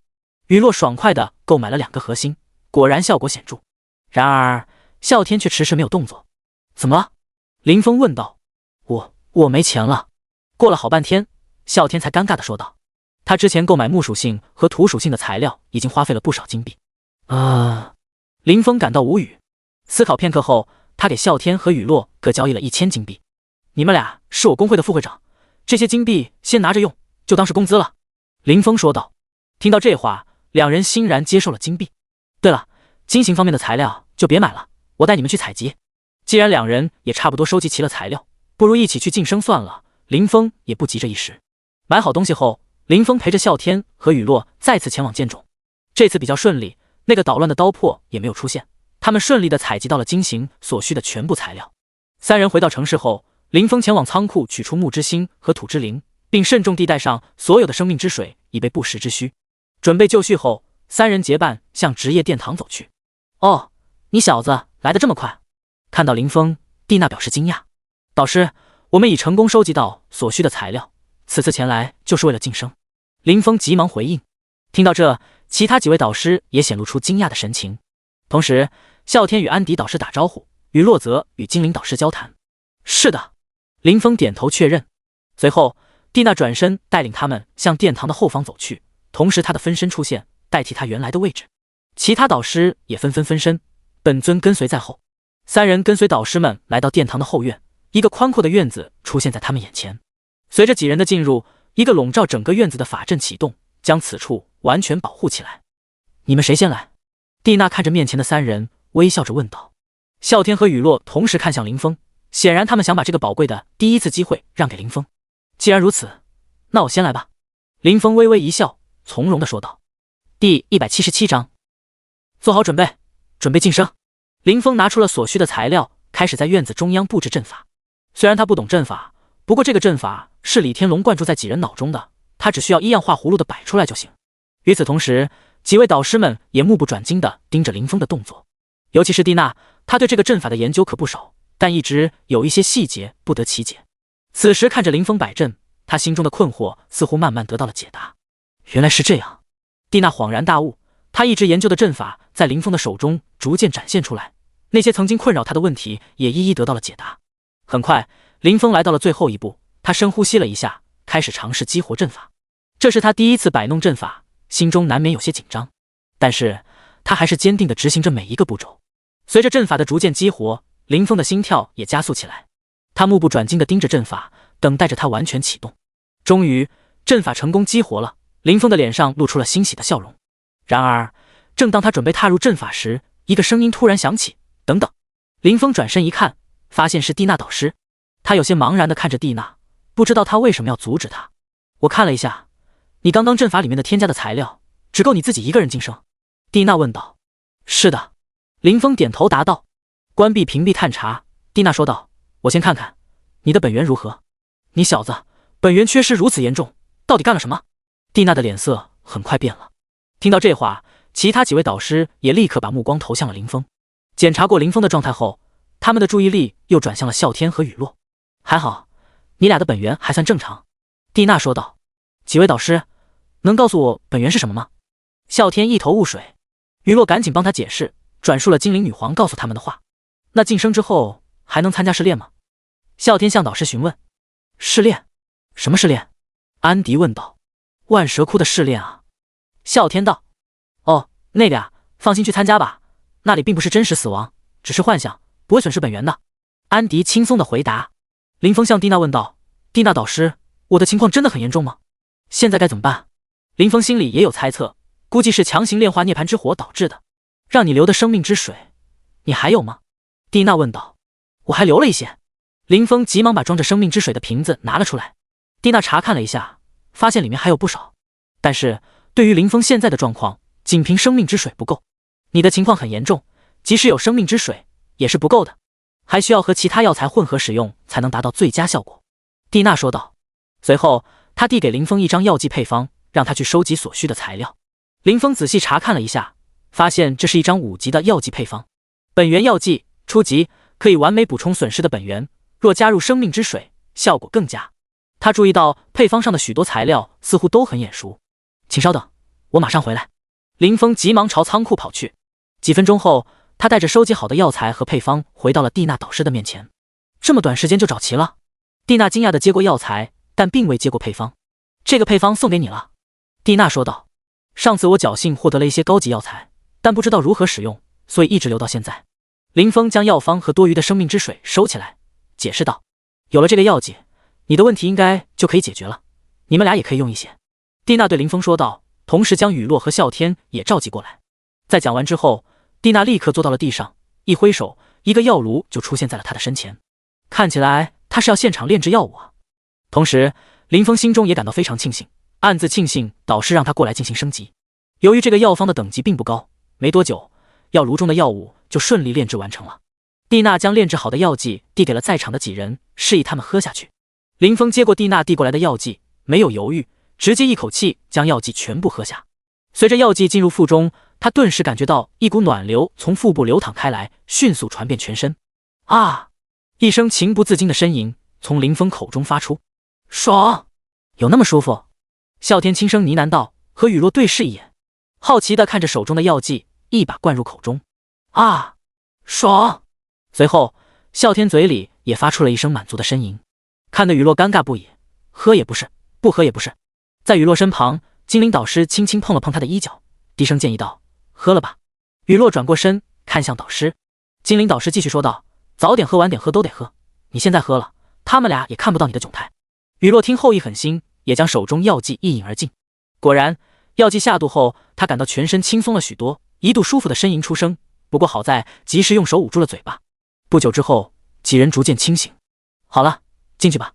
雨落爽快地购买了2个核心，果然效果显著。然而啸天却迟迟没有动作。怎么了？林峰问道。我没钱了。过了好半天，啸天才尴尬地说道。他之前购买木属性和土属性的材料已经花费了不少金币。林峰感到无语。思考片刻后，他给啸天和雨落各交易了1000金币。你们俩是我工会的副会长，这些金币先拿着用，就当是工资了。林峰说道。听到这话，两人欣然接受了金币。对了，金型方面的材料就别买了，我带你们去采集。既然两人也差不多收集齐了材料，不如一起去晋升算了。林峰也不急着一时。买好东西后，林峰陪着啸天和雨落再次前往剑冢。这次比较顺利，那个捣乱的刀魄也没有出现，他们顺利地采集到了金型所需的全部材料。三人回到城市后，林峰前往仓库取出木之心和土之灵，并慎重地带上所有的生命之水，以备不时之需。准备就绪后，三人结伴向职业殿堂走去。哦，你小子来得这么快！看到林峰，蒂娜表示惊讶。导师，我们已成功收集到所需的材料，此次前来就是为了晋升。林峰急忙回应。听到这，其他几位导师也显露出惊讶的神情。同时，啸天与安迪导师打招呼，雨落则与精灵导师交谈。是的，林峰点头确认。随后，蒂娜转身带领他们向殿堂的后方走去，同时她的分身出现，代替她原来的位置。其他导师也纷纷分身，本尊跟随在后。三人跟随导师们来到殿堂的后院，一个宽阔的院子出现在他们眼前。随着几人的进入，一个笼罩整个院子的法阵启动，将此处完全保护起来。你们谁先来？蒂娜看着面前的三人，微笑着问道。啸天和雨落同时看向林峰，显然他们想把这个宝贵的第一次机会让给林峰。既然如此，那我先来吧。林峰微微一笑，从容地说道。第177章，做好准备，准备晋升。林峰拿出了所需的材料，开始在院子中央布置阵法。虽然他不懂阵法，不过这个阵法是李天龙灌注在几人脑中的，他只需要依样画葫芦的摆出来就行。与此同时，几位导师们也目不转睛地盯着林峰的动作，尤其是蒂娜，她对这个阵法的研究可不少，但一直有一些细节不得其解。此时看着林峰摆阵，她心中的困惑似乎慢慢得到了解答。原来是这样，蒂娜恍然大悟，她一直研究的阵法在林峰的手中逐渐展现出来，那些曾经困扰她的问题也一一得到了解答。很快，林峰来到了最后一步，他深呼吸了一下，开始尝试激活阵法。这是他第一次摆弄阵法，心中难免有些紧张，但是他还是坚定地执行着每一个步骤。随着阵法的逐渐激活，林峰的心跳也加速起来，他目不转睛地盯着阵法，等待着它完全启动。终于，阵法成功激活了，林峰的脸上露出了欣喜的笑容。然而，正当他准备踏入阵法时，一个声音突然响起：“等等！”林峰转身一看，发现是蒂娜导师。他有些茫然地看着蒂娜，不知道她为什么要阻止他。我看了一下，你刚刚阵法里面的添加的材料，只够你自己一个人晋升。蒂娜问道。是的，林峰点头答道。关闭屏蔽探查，蒂娜说道：“我先看看你的本源如何。你小子，本源缺失如此严重，到底干了什么？”蒂娜的脸色很快变了。听到这话，其他几位导师也立刻把目光投向了林峰。检查过林峰的状态后，他们的注意力又转向了啸天和雨落。还好，你俩的本源还算正常。蒂娜说道。几位导师，能告诉我本源是什么吗？啸天一头雾水，雨落赶紧帮他解释，转述了精灵女皇告诉他们的话。那晋升之后还能参加试炼吗？啸天向导师询问。试炼？什么试炼？安迪问道。万蛇窟的试炼啊。啸天道。哦，那个呀，放心去参加吧，那里并不是真实死亡，只是幻想，不会损失本源的。安迪轻松地回答。林峰向蒂娜问道，蒂娜导师，我的情况真的很严重吗？现在该怎么办？林峰心里也有猜测，估计是强行炼化涅槃之火导致的。让你留的生命之水，你还有吗？蒂娜问道。我还留了一些。林峰急忙把装着生命之水的瓶子拿了出来。蒂娜查看了一下，发现里面还有不少，但是对于林峰现在的状况，仅凭生命之水不够。你的情况很严重，即使有生命之水也是不够的，还需要和其他药材混合使用才能达到最佳效果。蒂娜说道。随后他递给林峰一张药剂配方，让他去收集所需的材料。林峰仔细查看了一下，发现这是一张5级的药剂配方。本源药剂初级，可以完美补充损失的本源，若加入生命之水，效果更佳。他注意到配方上的许多材料似乎都很眼熟。请稍等，我马上回来。林峰急忙朝仓库跑去。几分钟后，他带着收集好的药材和配方回到了蒂娜导师的面前。这么短时间就找齐了？蒂娜惊讶地接过药材，但并未接过配方。这个配方送给你了。蒂娜说道。上次我侥幸获得了一些高级药材，但不知道如何使用，所以一直留到现在。林峰将药方和多余的生命之水收起来，解释道。有了这个药剂，你的问题应该就可以解决了，你们俩也可以用一些。蒂娜对林峰说道，同时将雨落和啸天也召集过来。在讲完之后，蒂娜立刻坐到了地上，一挥手，一个药炉就出现在了他的身前。看起来他是要现场炼制药物啊。同时林峰心中也感到非常庆幸，暗自庆幸导师让他过来进行升级。由于这个药方的等级并不高，没多久药炉中的药物就顺利炼制完成了。蒂娜将炼制好的药剂递给了在场的几人，示意他们喝下去。林峰接过蒂娜递过来的药剂，没有犹豫，直接一口气将药剂全部喝下。随着药剂进入腹中，他顿时感觉到一股暖流从腹部流淌开来，迅速传遍全身。啊！一声情不自禁的呻吟从林峰口中发出。爽！有那么舒服？啸天轻声呢喃道，和雨落对视一眼，好奇地看着手中的药剂，一把灌入口中。啊！爽！随后啸天嘴里也发出了一声满足的呻吟，看得雨落尴尬不已，喝也不是，不喝也不是。在雨落身旁，精灵导师轻轻碰了碰他的衣角，低声建议道，喝了吧。雨落转过身看向导师，精灵导师继续说道，早点喝晚点喝都得喝，你现在喝了，他们俩也看不到你的窘态。雨落听后一狠心，也将手中药剂一饮而尽。果然药剂下肚后，他感到全身轻松了许多，一度舒服的呻吟出声，不过好在及时用手捂住了嘴巴。不久之后，几人逐渐清醒。好了，进去吧。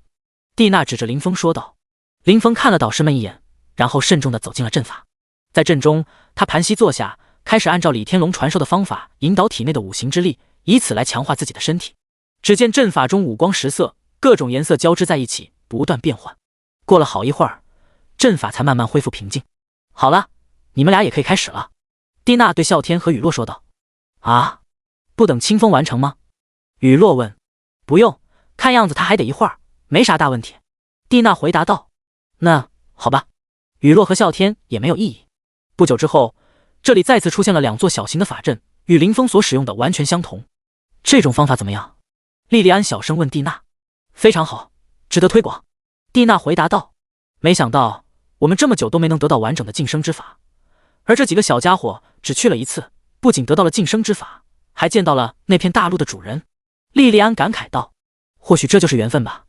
蒂娜指着林峰说道。林峰看了导师们一眼，然后慎重地走进了阵法。在阵中，他盘膝坐下，开始按照李天龙传授的方法引导体内的五行之力，以此来强化自己的身体。只见阵法中五光十色，各种颜色交织在一起，不断变换。过了好一会儿，阵法才慢慢恢复平静。好了，你们俩也可以开始了。蒂娜对啸天和雨落说道。啊，不等清风完成吗？雨落问。不用，看样子他还得一会儿，没啥大问题。蒂娜回答道。那好吧。雨落和啸天也没有异议。不久之后，这里再次出现了2座小型的法阵，与林峰所使用的完全相同。这种方法怎么样？莉莉安小声问蒂娜。非常好，值得推广。蒂娜回答道。没想到我们这么久都没能得到完整的晋升之法，而这几个小家伙只去了一次，不仅得到了晋升之法，还见到了那片大陆的主人。莉莉安感慨道。或许这就是缘分吧。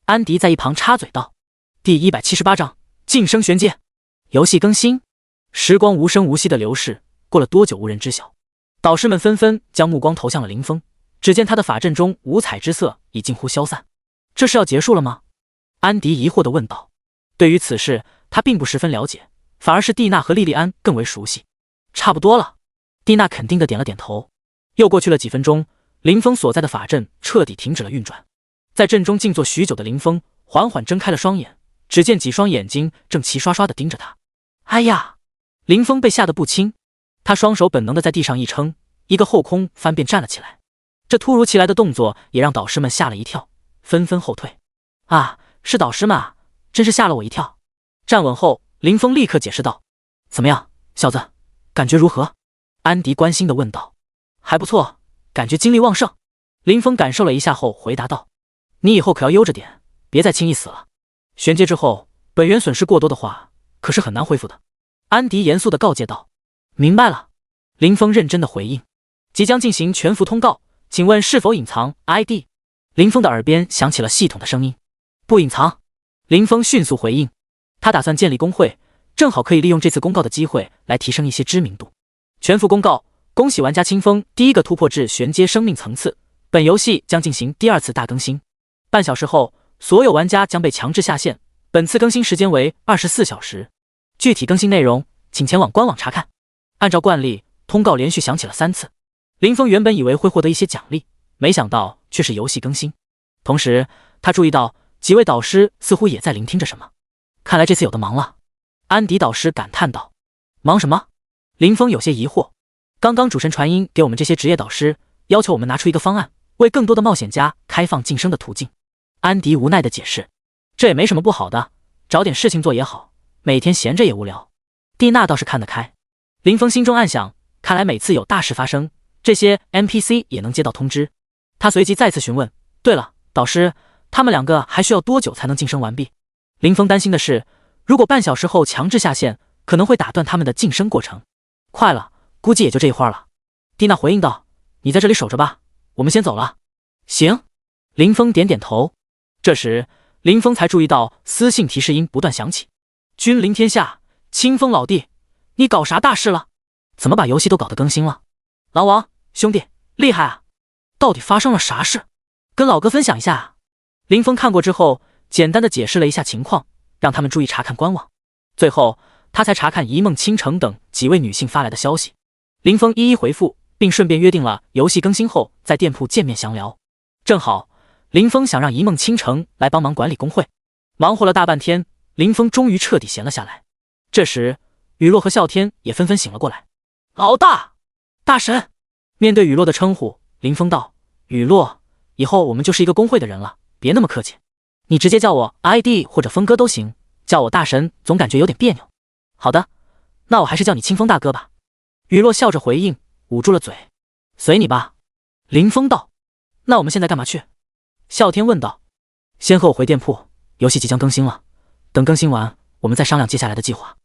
安迪在一旁插嘴道。第178章晋升玄阶。游戏更新。时光无声无息的流逝，过了多久无人知晓。导师们纷纷将目光投向了林峰，只见他的法阵中五彩之色已近乎消散。这是要结束了吗？安迪疑惑地问道。对于此事他并不十分了解，反而是蒂娜和莉莉安更为熟悉。差不多了。蒂娜肯定地点了点头。又过去了几分钟，林峰所在的法阵彻底停止了运转。在阵中静坐许久的林峰缓缓睁开了双眼，只见几双眼睛正齐刷刷地盯着他。哎呀！林峰被吓得不轻，他双手本能地在地上一撑，一个后空翻便站了起来。这突如其来的动作也让导师们吓了一跳，纷纷后退。啊，是导师们啊，真是吓了我一跳。站稳后，林峰立刻解释道：“怎么样，小子，感觉如何？”安迪关心地问道。“还不错，感觉精力旺盛。”林峰感受了一下后回答道：“你以后可要悠着点，别再轻易死了。玄阶之后，本源损失过多的话，可是很难恢复的。”安迪严肃地告诫道。“明白了。”林峰认真地回应。“即将进行全服通告，请问是否隐藏 ID？” 林峰的耳边响起了系统的声音。“不隐藏。”林峰迅速回应。他打算建立公会，正好可以利用这次公告的机会来提升一些知名度。全服公告，恭喜玩家清风第一个突破至玄阶生命层次。本游戏将进行第2次大更新，半小时后，所有玩家将被强制下线。本次更新时间为24小时。具体更新内容，请前往官网查看。按照惯例，通告连续响起了3次。林峰原本以为会获得一些奖励，没想到却是游戏更新。同时，他注意到几位导师似乎也在聆听着什么。看来这次有的忙了。安迪导师感叹道。“忙什么？”林峰有些疑惑。“刚刚主神传音给我们这些职业导师，要求我们拿出一个方案，为更多的冒险家开放晋升的途径。”安迪无奈地解释。“这也没什么不好的，找点事情做也好，每天闲着也无聊。”蒂娜倒是看得开。林峰心中暗想，看来每次有大事发生，这些 NPC 也能接到通知。他随即再次询问：“对了，导师，他们2个还需要多久才能晋升完毕？”林峰担心的是，如果半小时后强制下线，可能会打断他们的晋升过程。“快了，估计也就这一会儿了。”蒂娜回应道。“你在这里守着吧，我们先走了。”“行。”林峰点点头。这时，林峰才注意到私信提示音不断响起：“君临天下，清风老弟，你搞啥大事了？怎么把游戏都搞得更新了？狼王兄弟，厉害啊！到底发生了啥事？跟老哥分享一下啊。”林峰看过之后，简单的解释了一下情况，让他们注意查看官网。最后，他才查看一梦倾城等几位女性发来的消息。林峰一一回复，并顺便约定了游戏更新后在店铺见面详聊。正好，林峰想让一梦倾城来帮忙管理工会。忙活了大半天，林峰终于彻底闲了下来。这时，雨落和啸天也纷纷醒了过来。“老大，大神！”面对雨落的称呼，林峰道：“雨落，以后我们就是一个工会的人了，别那么客气。你直接叫我 ID 或者峰哥都行，叫我大神总感觉有点别扭。”“好的，那我还是叫你清风大哥吧。”雨落笑着回应，捂住了嘴。“随你吧。”林峰道。“那我们现在干嘛去？”啸天问道。“先和我回店铺，游戏即将更新了，等更新完，我们再商量接下来的计划。”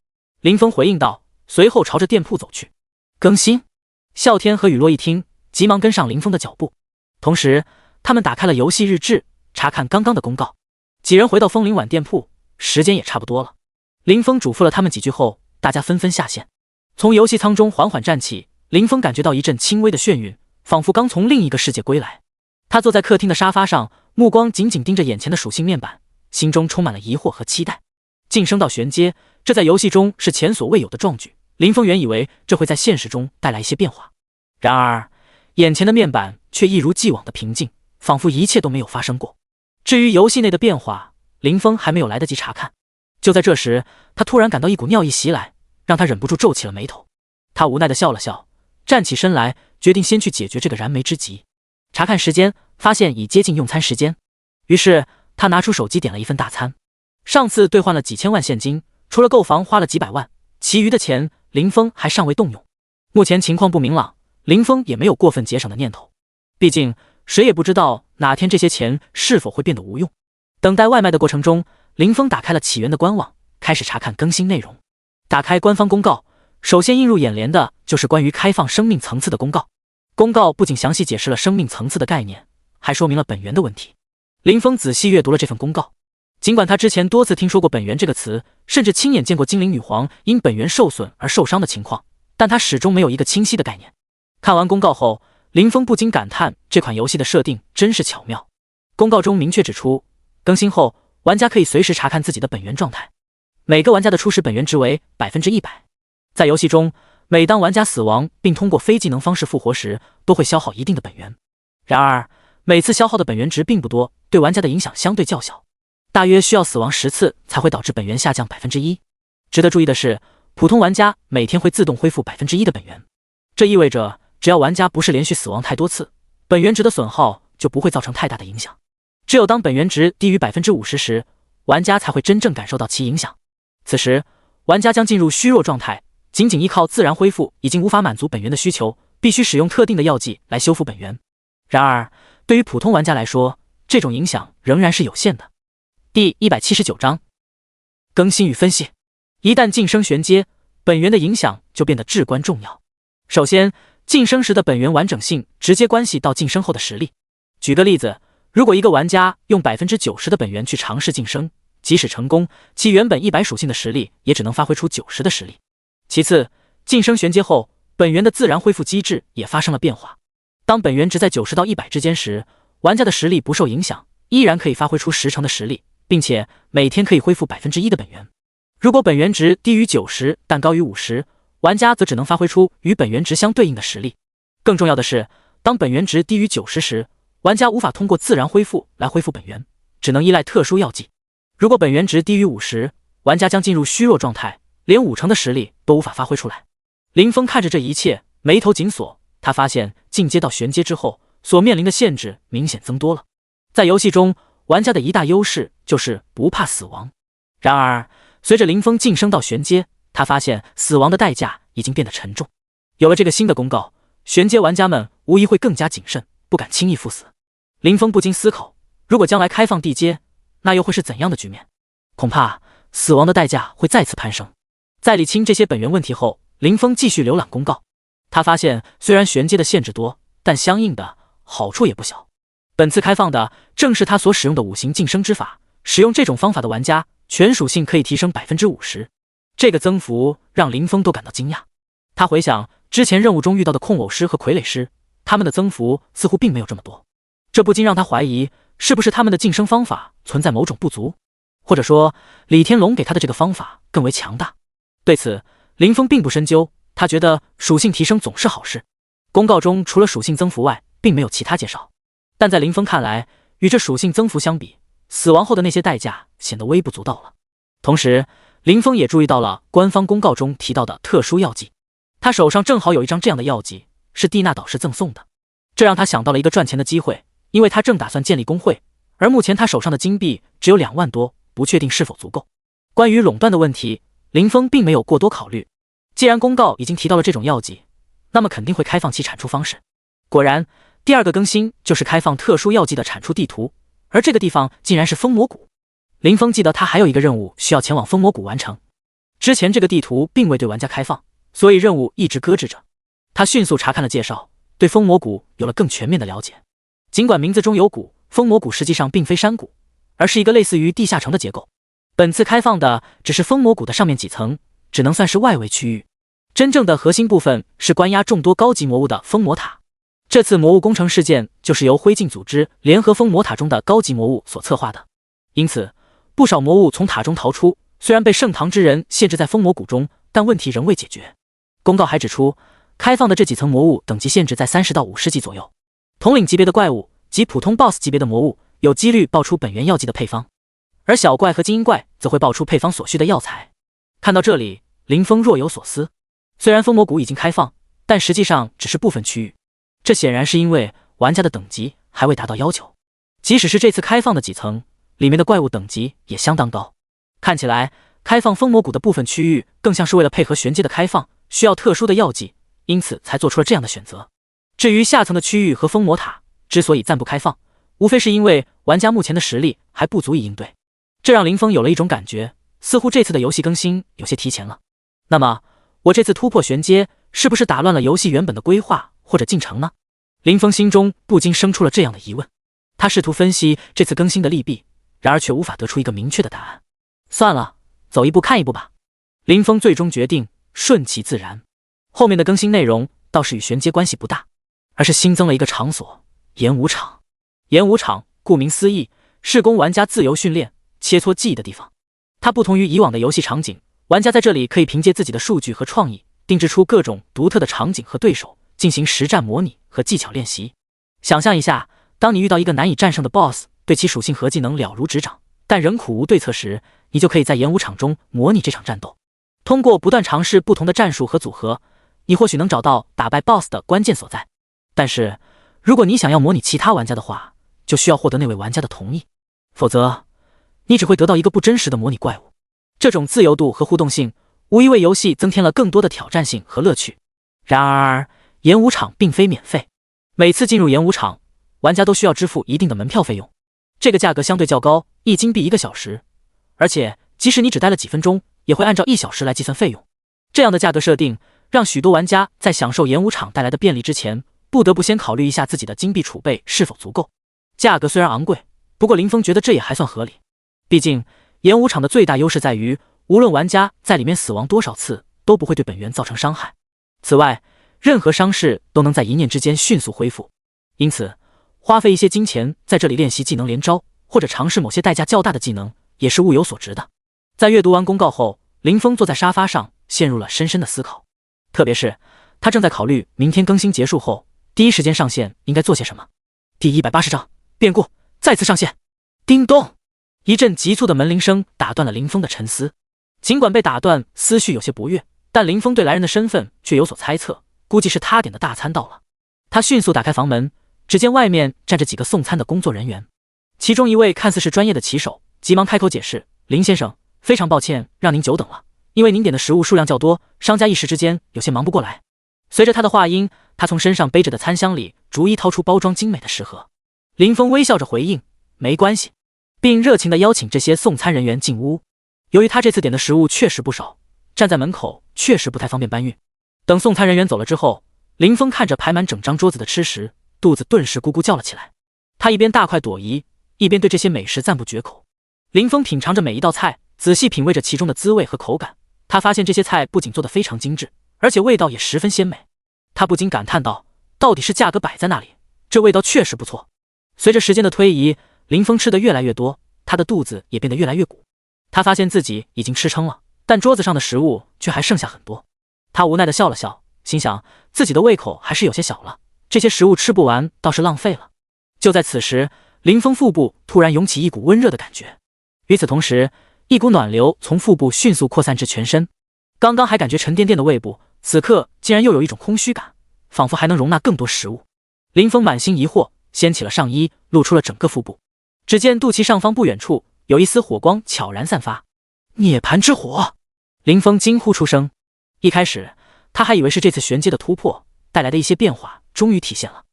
林峰回应道，随后朝着店铺走去。“更新？”啸天和雨落一听，急忙跟上林峰的脚步。同时，他们打开了游戏日志，查看刚刚的公告。几人回到枫林晚店铺，时间也差不多了。林峰嘱咐了他们几句后，大家纷纷下线。从游戏舱中缓缓站起，林峰感觉到一阵轻微的眩晕，仿佛刚从另一个世界归来。他坐在客厅的沙发上，目光紧紧盯着眼前的属性面板，心中充满了疑惑和期待。晋升到玄阶，这在游戏中是前所未有的壮举。林峰原以为这会在现实中带来一些变化，然而眼前的面板却一如既往的平静，仿佛一切都没有发生过。至于游戏内的变化，林峰还没有来得及查看。就在这时，他突然感到一股尿意袭来，让他忍不住皱起了眉头。他无奈地笑了笑，站起身来，决定先去解决这个燃眉之急。查看时间，发现已接近用餐时间，于是他拿出手机点了一份大餐。上次兑换了几千万现金，除了购房花了几百万，其余的钱林峰还尚未动用。目前情况不明朗，林峰也没有过分节省的念头，毕竟谁也不知道哪天这些钱是否会变得无用。等待外卖的过程中，林峰打开了起源的官网，开始查看更新内容。打开官方公告，首先映入眼帘的就是关于开放生命层次的公告。公告不仅详细解释了生命层次的概念，还说明了本源的问题。林峰仔细阅读了这份公告，尽管他之前多次听说过本源这个词，甚至亲眼见过精灵女皇因本源受损而受伤的情况，但他始终没有一个清晰的概念。看完公告后，林峰不禁感叹这款游戏的设定真是巧妙。公告中明确指出，更新后玩家可以随时查看自己的本源状态，每个玩家的初始本源值为 100%。 在游戏中，每当玩家死亡并通过非技能方式复活时，都会消耗一定的本源。然而每次消耗的本源值并不多，对玩家的影响相对较小，大约需要死亡10次才会导致本源下降 1%。 值得注意的是，普通玩家每天会自动恢复 1% 的本源，这意味着只要玩家不是连续死亡太多次，本源值的损耗就不会造成太大的影响。只有当本源值低于 50% 时，玩家才会真正感受到其影响。此时，玩家将进入虚弱状态，仅仅依靠自然恢复已经无法满足本源的需求，必须使用特定的药剂来修复本源。然而，对于普通玩家来说，这种影响仍然是有限的。第179章更新与分析。一旦晋升玄阶，本源的影响就变得至关重要。首先，晋升时的本源完整性直接关系到晋升后的实力。举个例子，如果一个玩家用 90% 的本源去尝试晋升，即使成功，其原本100属性的实力也只能发挥出90的实力。其次，晋升玄阶后，本源的自然恢复机制也发生了变化。当本源值在90到100之间时，玩家的实力不受影响，依然可以发挥出10成的实力，并且每天可以恢复 1% 的本源。如果本源值低于90但高于50，玩家则只能发挥出与本源值相对应的实力。更重要的是，当本源值低于90时，玩家无法通过自然恢复来恢复本源，只能依赖特殊药剂。如果本源值低于50，玩家将进入虚弱状态，连5成的实力都无法发挥出来。林峰看着这一切，眉头紧锁。他发现进阶到玄阶之后，所面临的限制明显增多了。在游戏中，玩家的一大优势就是不怕死亡。然而，随着林峰晋升到玄阶，他发现死亡的代价已经变得沉重。有了这个新的公告，玄阶玩家们无疑会更加谨慎，不敢轻易赴死。林峰不禁思考，如果将来开放地阶，那又会是怎样的局面？恐怕死亡的代价会再次攀升。在理清这些本源问题后，林峰继续浏览公告。他发现虽然玄阶的限制多，但相应的好处也不小。本次开放的正是他所使用的5行晋升之法，使用这种方法的玩家全属性可以提升 50%。这个增幅让林峰都感到惊讶。他回想之前任务中遇到的控偶师和傀儡师，他们的增幅似乎并没有这么多，这不禁让他怀疑是不是他们的晋升方法存在某种不足，或者说李天龙给他的这个方法更为强大。对此，林峰并不深究，他觉得属性提升总是好事。公告中除了属性增幅外，并没有其他介绍。但在林峰看来，与这属性增幅相比，死亡后的那些代价显得微不足道了。同时，林峰也注意到了官方公告中提到的特殊药剂，他手上正好有一张这样的药剂，是蒂娜导师赠送的。这让他想到了一个赚钱的机会，因为他正打算建立工会，而目前他手上的金币只有2万多，不确定是否足够。关于垄断的问题，林峰并没有过多考虑。既然公告已经提到了这种药剂，那么肯定会开放其产出方式。果然，第2个更新就是开放特殊药剂的产出地图，而这个地方竟然是风魔谷。林峰记得他还有一个任务需要前往风魔谷完成，之前这个地图并未对玩家开放，所以任务一直搁置着。他迅速查看了介绍，对风魔谷有了更全面的了解。尽管名字中有谷，风魔谷实际上并非山谷，而是一个类似于地下城的结构。本次开放的只是风魔谷的上面几层，只能算是外围区域。真正的核心部分是关押众多高级魔物的风魔塔。这次魔物工程事件就是由灰烬组织联合风魔塔中的高级魔物所策划的，因此不少魔物从塔中逃出，虽然被圣堂之人限制在风魔谷中，但问题仍未解决。公告还指出，开放的这几层魔物等级限制在30到50级左右，统领级别的怪物及普通 BOSS 级别的魔物有几率爆出本源药剂的配方，而小怪和精英怪则会爆出配方所需的药材。看到这里，林峰若有所思。虽然风魔谷已经开放，但实际上只是部分区域，这显然是因为玩家的等级还未达到要求。即使是这次开放的几层，里面的怪物等级也相当高。看起来，开放风魔谷的部分区域更像是为了配合玄阶的开放，需要特殊的药剂，因此才做出了这样的选择。至于下层的区域和风魔塔之所以暂不开放，无非是因为玩家目前的实力还不足以应对。这让林峰有了一种感觉，似乎这次的游戏更新有些提前了。那么，我这次突破玄阶，是不是打乱了游戏原本的规划或者进程呢？林峰心中不禁生出了这样的疑问。他试图分析这次更新的利弊，然而却无法得出一个明确的答案。算了，走一步看一步吧。林峰最终决定顺其自然。后面的更新内容倒是与玄阶关系不大，而是新增了一个场所——演武场。演武场顾名思义，是供玩家自由训练、切磋技艺的地方。它不同于以往的游戏场景，玩家在这里可以凭借自己的数据和创意，定制出各种独特的场景和对手，进行实战模拟和技巧练习。想象一下，当你遇到一个难以战胜的 BOSS， 对其属性和技能了如指掌，但仍苦无对策时，你就可以在演武场中模拟这场战斗。通过不断尝试不同的战术和组合，你或许能找到打败 BOSS 的关键所在。但是，如果你想要模拟其他玩家的话，就需要获得那位玩家的同意，否则你只会得到一个不真实的模拟怪物。这种自由度和互动性，无疑为游戏增添了更多的挑战性和乐趣。然而，演武场并非免费，每次进入演武场，玩家都需要支付一定的门票费用，这个价格相对较高，1金币1个小时，而且即使你只待了几分钟，也会按照1小时来计算费用。这样的价格设定，让许多玩家在享受演武场带来的便利之前，不得不先考虑一下自己的金币储备是否足够。价格虽然昂贵，不过林峰觉得这也还算合理。毕竟，演武场的最大优势在于，无论玩家在里面死亡多少次，都不会对本源造成伤害。此外，任何伤势都能在一念之间迅速恢复，因此花费一些金钱在这里练习技能连招，或者尝试某些代价较大的技能，也是物有所值的。在阅读完公告后，林峰坐在沙发上，陷入了深深的思考。特别是他正在考虑明天更新结束后，第一时间上线应该做些什么。第180章变故再次上线。叮咚，一阵急促的门铃声打断了林峰的沉思。尽管被打断，思绪有些不悦，但林峰对来人的身份却有所猜测，估计是他点的大餐到了。他迅速打开房门，只见外面站着几个送餐的工作人员，其中一位看似是专业的骑手，急忙开口解释：“林先生，非常抱歉让您久等了，因为您点的食物数量较多，商家一时之间有些忙不过来。”随着他的话音，他从身上背着的餐箱里逐一掏出包装精美的食盒。林峰微笑着回应：“没关系。”并热情地邀请这些送餐人员进屋。由于他这次点的食物确实不少，站在门口确实不太方便搬运。等送餐人员走了之后，林峰看着排满整张桌子的吃食，肚子顿时咕咕叫了起来。他一边大快朵颐，一边对这些美食赞不绝口。林峰品尝着每一道菜，仔细品味着其中的滋味和口感。他发现这些菜不仅做得非常精致，而且味道也十分鲜美。他不禁感叹道：“到底是价格摆在那里，这味道确实不错。”随着时间的推移，林峰吃得越来越多，他的肚子也变得越来越鼓。他发现自己已经吃撑了，但桌子上的食物却还剩下很多。他无奈地笑了笑，心想自己的胃口还是有些小了，这些食物吃不完倒是浪费了。就在此时，林峰腹部突然涌起一股温热的感觉，与此同时，一股暖流从腹部迅速扩散至全身。刚刚还感觉沉甸甸的胃部，此刻竟然又有一种空虚感，仿佛还能容纳更多食物。林峰满心疑惑，掀起了上衣，露出了整个腹部。只见肚脐上方不远处有一丝火光悄然散发，涅槃之火！林峰惊呼出声。一开始他还以为是这次玄阶的突破带来的一些变化终于体现了，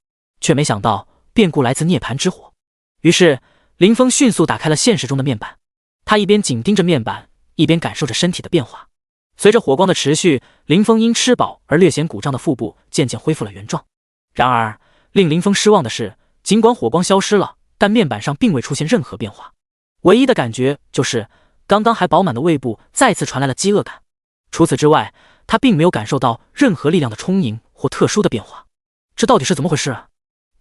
却没想到变故来自涅槃之火。于是林峰迅速打开了现实中的面板，他一边紧盯着面板，一边感受着身体的变化。随着火光的持续，林峰因吃饱而略显鼓胀的腹部渐渐恢复了原状。然而令林峰失望的是，尽管火光消失了，但面板上并未出现任何变化，唯一的感觉就是刚刚还饱满的胃部再次传来了饥饿感。除此之外，他并没有感受到任何力量的充盈或特殊的变化。这到底是怎么回事啊？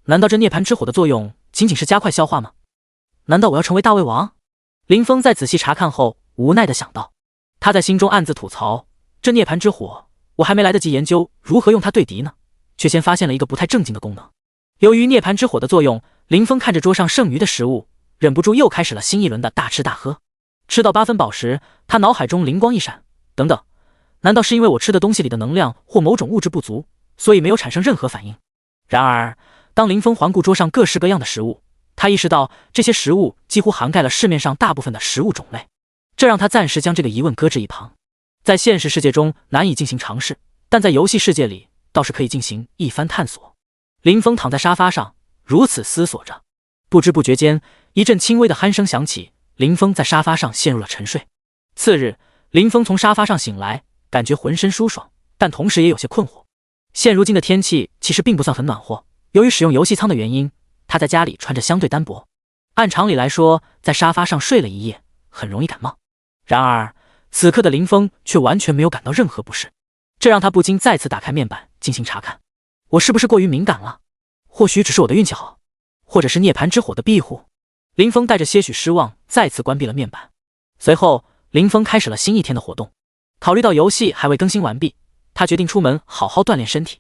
难道这涅槃之火的作用仅仅是加快消化吗？难道我要成为大胃王？林峰在仔细查看后无奈地想到。他在心中暗自吐槽，这涅槃之火我还没来得及研究如何用它对敌呢，却先发现了一个不太正经的功能。由于涅槃之火的作用，林峰看着桌上剩余的食物，忍不住又开始了新一轮的大吃大喝。吃到8分饱时，他脑海中灵光一闪，等等，难道是因为我吃的东西里的能量或某种物质不足，所以没有产生任何反应？然而当林峰环顾桌上各式各样的食物，他意识到这些食物几乎涵盖了市面上大部分的食物种类，这让他暂时将这个疑问搁置一旁。在现实世界中难以进行尝试，但在游戏世界里倒是可以进行一番探索。林峰躺在沙发上如此思索着，不知不觉间一阵轻微的鼾声响起，林峰在沙发上陷入了沉睡。次日，林峰从沙发上醒来，感觉浑身舒爽，但同时也有些困惑。现如今的天气其实并不算很暖和，由于使用游戏舱的原因，他在家里穿着相对单薄，按常理来说，在沙发上睡了一夜很容易感冒。然而此刻的林峰却完全没有感到任何不适，这让他不禁再次打开面板进行查看。我是不是过于敏感了？或许只是我的运气好，或者是涅槃之火的庇护。林峰带着些许失望再次关闭了面板。随后林峰开始了新一天的活动。考虑到游戏还未更新完毕，他决定出门好好锻炼身体。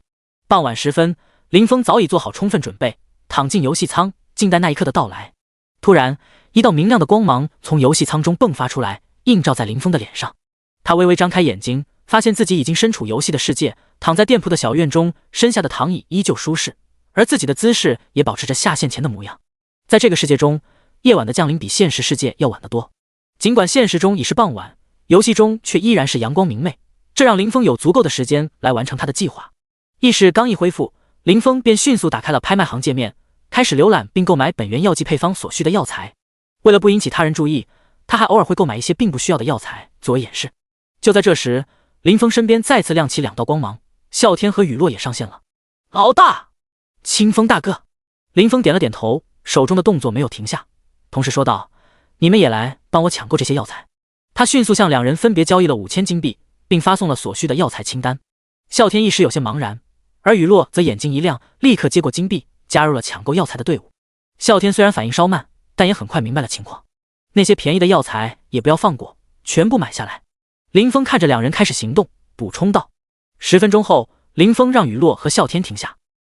傍晚时分，林峰早已做好充分准备，躺进游戏舱，静待那一刻的到来。突然一道明亮的光芒从游戏舱中迸发出来，映照在林峰的脸上。他微微张开眼睛，发现自己已经身处游戏的世界，躺在店铺的小院中，身下的躺椅依旧舒适，而自己的姿势也保持着下线前的模样。在这个世界中，夜晚的降临比现实世界要晚得多，尽管现实中已是傍晚，游戏中却依然是阳光明媚，这让林峰有足够的时间来完成他的计划。意识刚一恢复，林峰便迅速打开了拍卖行界面，开始浏览并购买本源药剂配方所需的药材。为了不引起他人注意，他还偶尔会购买一些并不需要的药材作为掩饰。就在这时，林峰身边再次亮起2道光芒，啸天和雨落也上线了。老大，清风大哥。林峰点了点头，手中的动作没有停下，同时说道：你们也来帮我抢购这些药材。他迅速向2人分别交易了5000金币，并发送了所需的药材清单。啸天一时有些茫然，而雨落则眼睛一亮，立刻接过金币，加入了抢购药材的队伍。啸天虽然反应稍慢，但也很快明白了情况，那些便宜的药材也不要放过，全部买下来。林峰看着2人开始行动，补充道。10分钟后，林峰让雨落和啸天停下。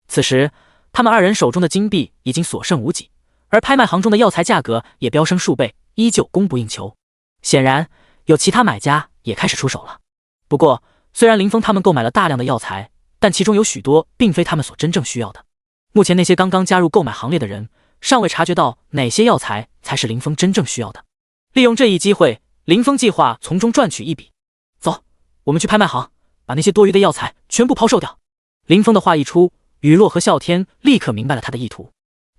此时他们2人手中的金币已经所剩无几，而拍卖行中的药材价格也飙升数倍，依旧供不应求。显然有其他买家也开始出手了。不过虽然林峰他们购买了大量的药材，但其中有许多并非他们所真正需要的。目前那些刚刚加入购买行列的人尚未察觉到哪些药材才是林峰真正需要的。利用这一机会，林峰计划从中赚取一笔。走，我们去拍卖行，把那些多余的药材全部抛售掉。林峰的话一出，雨落和啸天立刻明白了他的意图，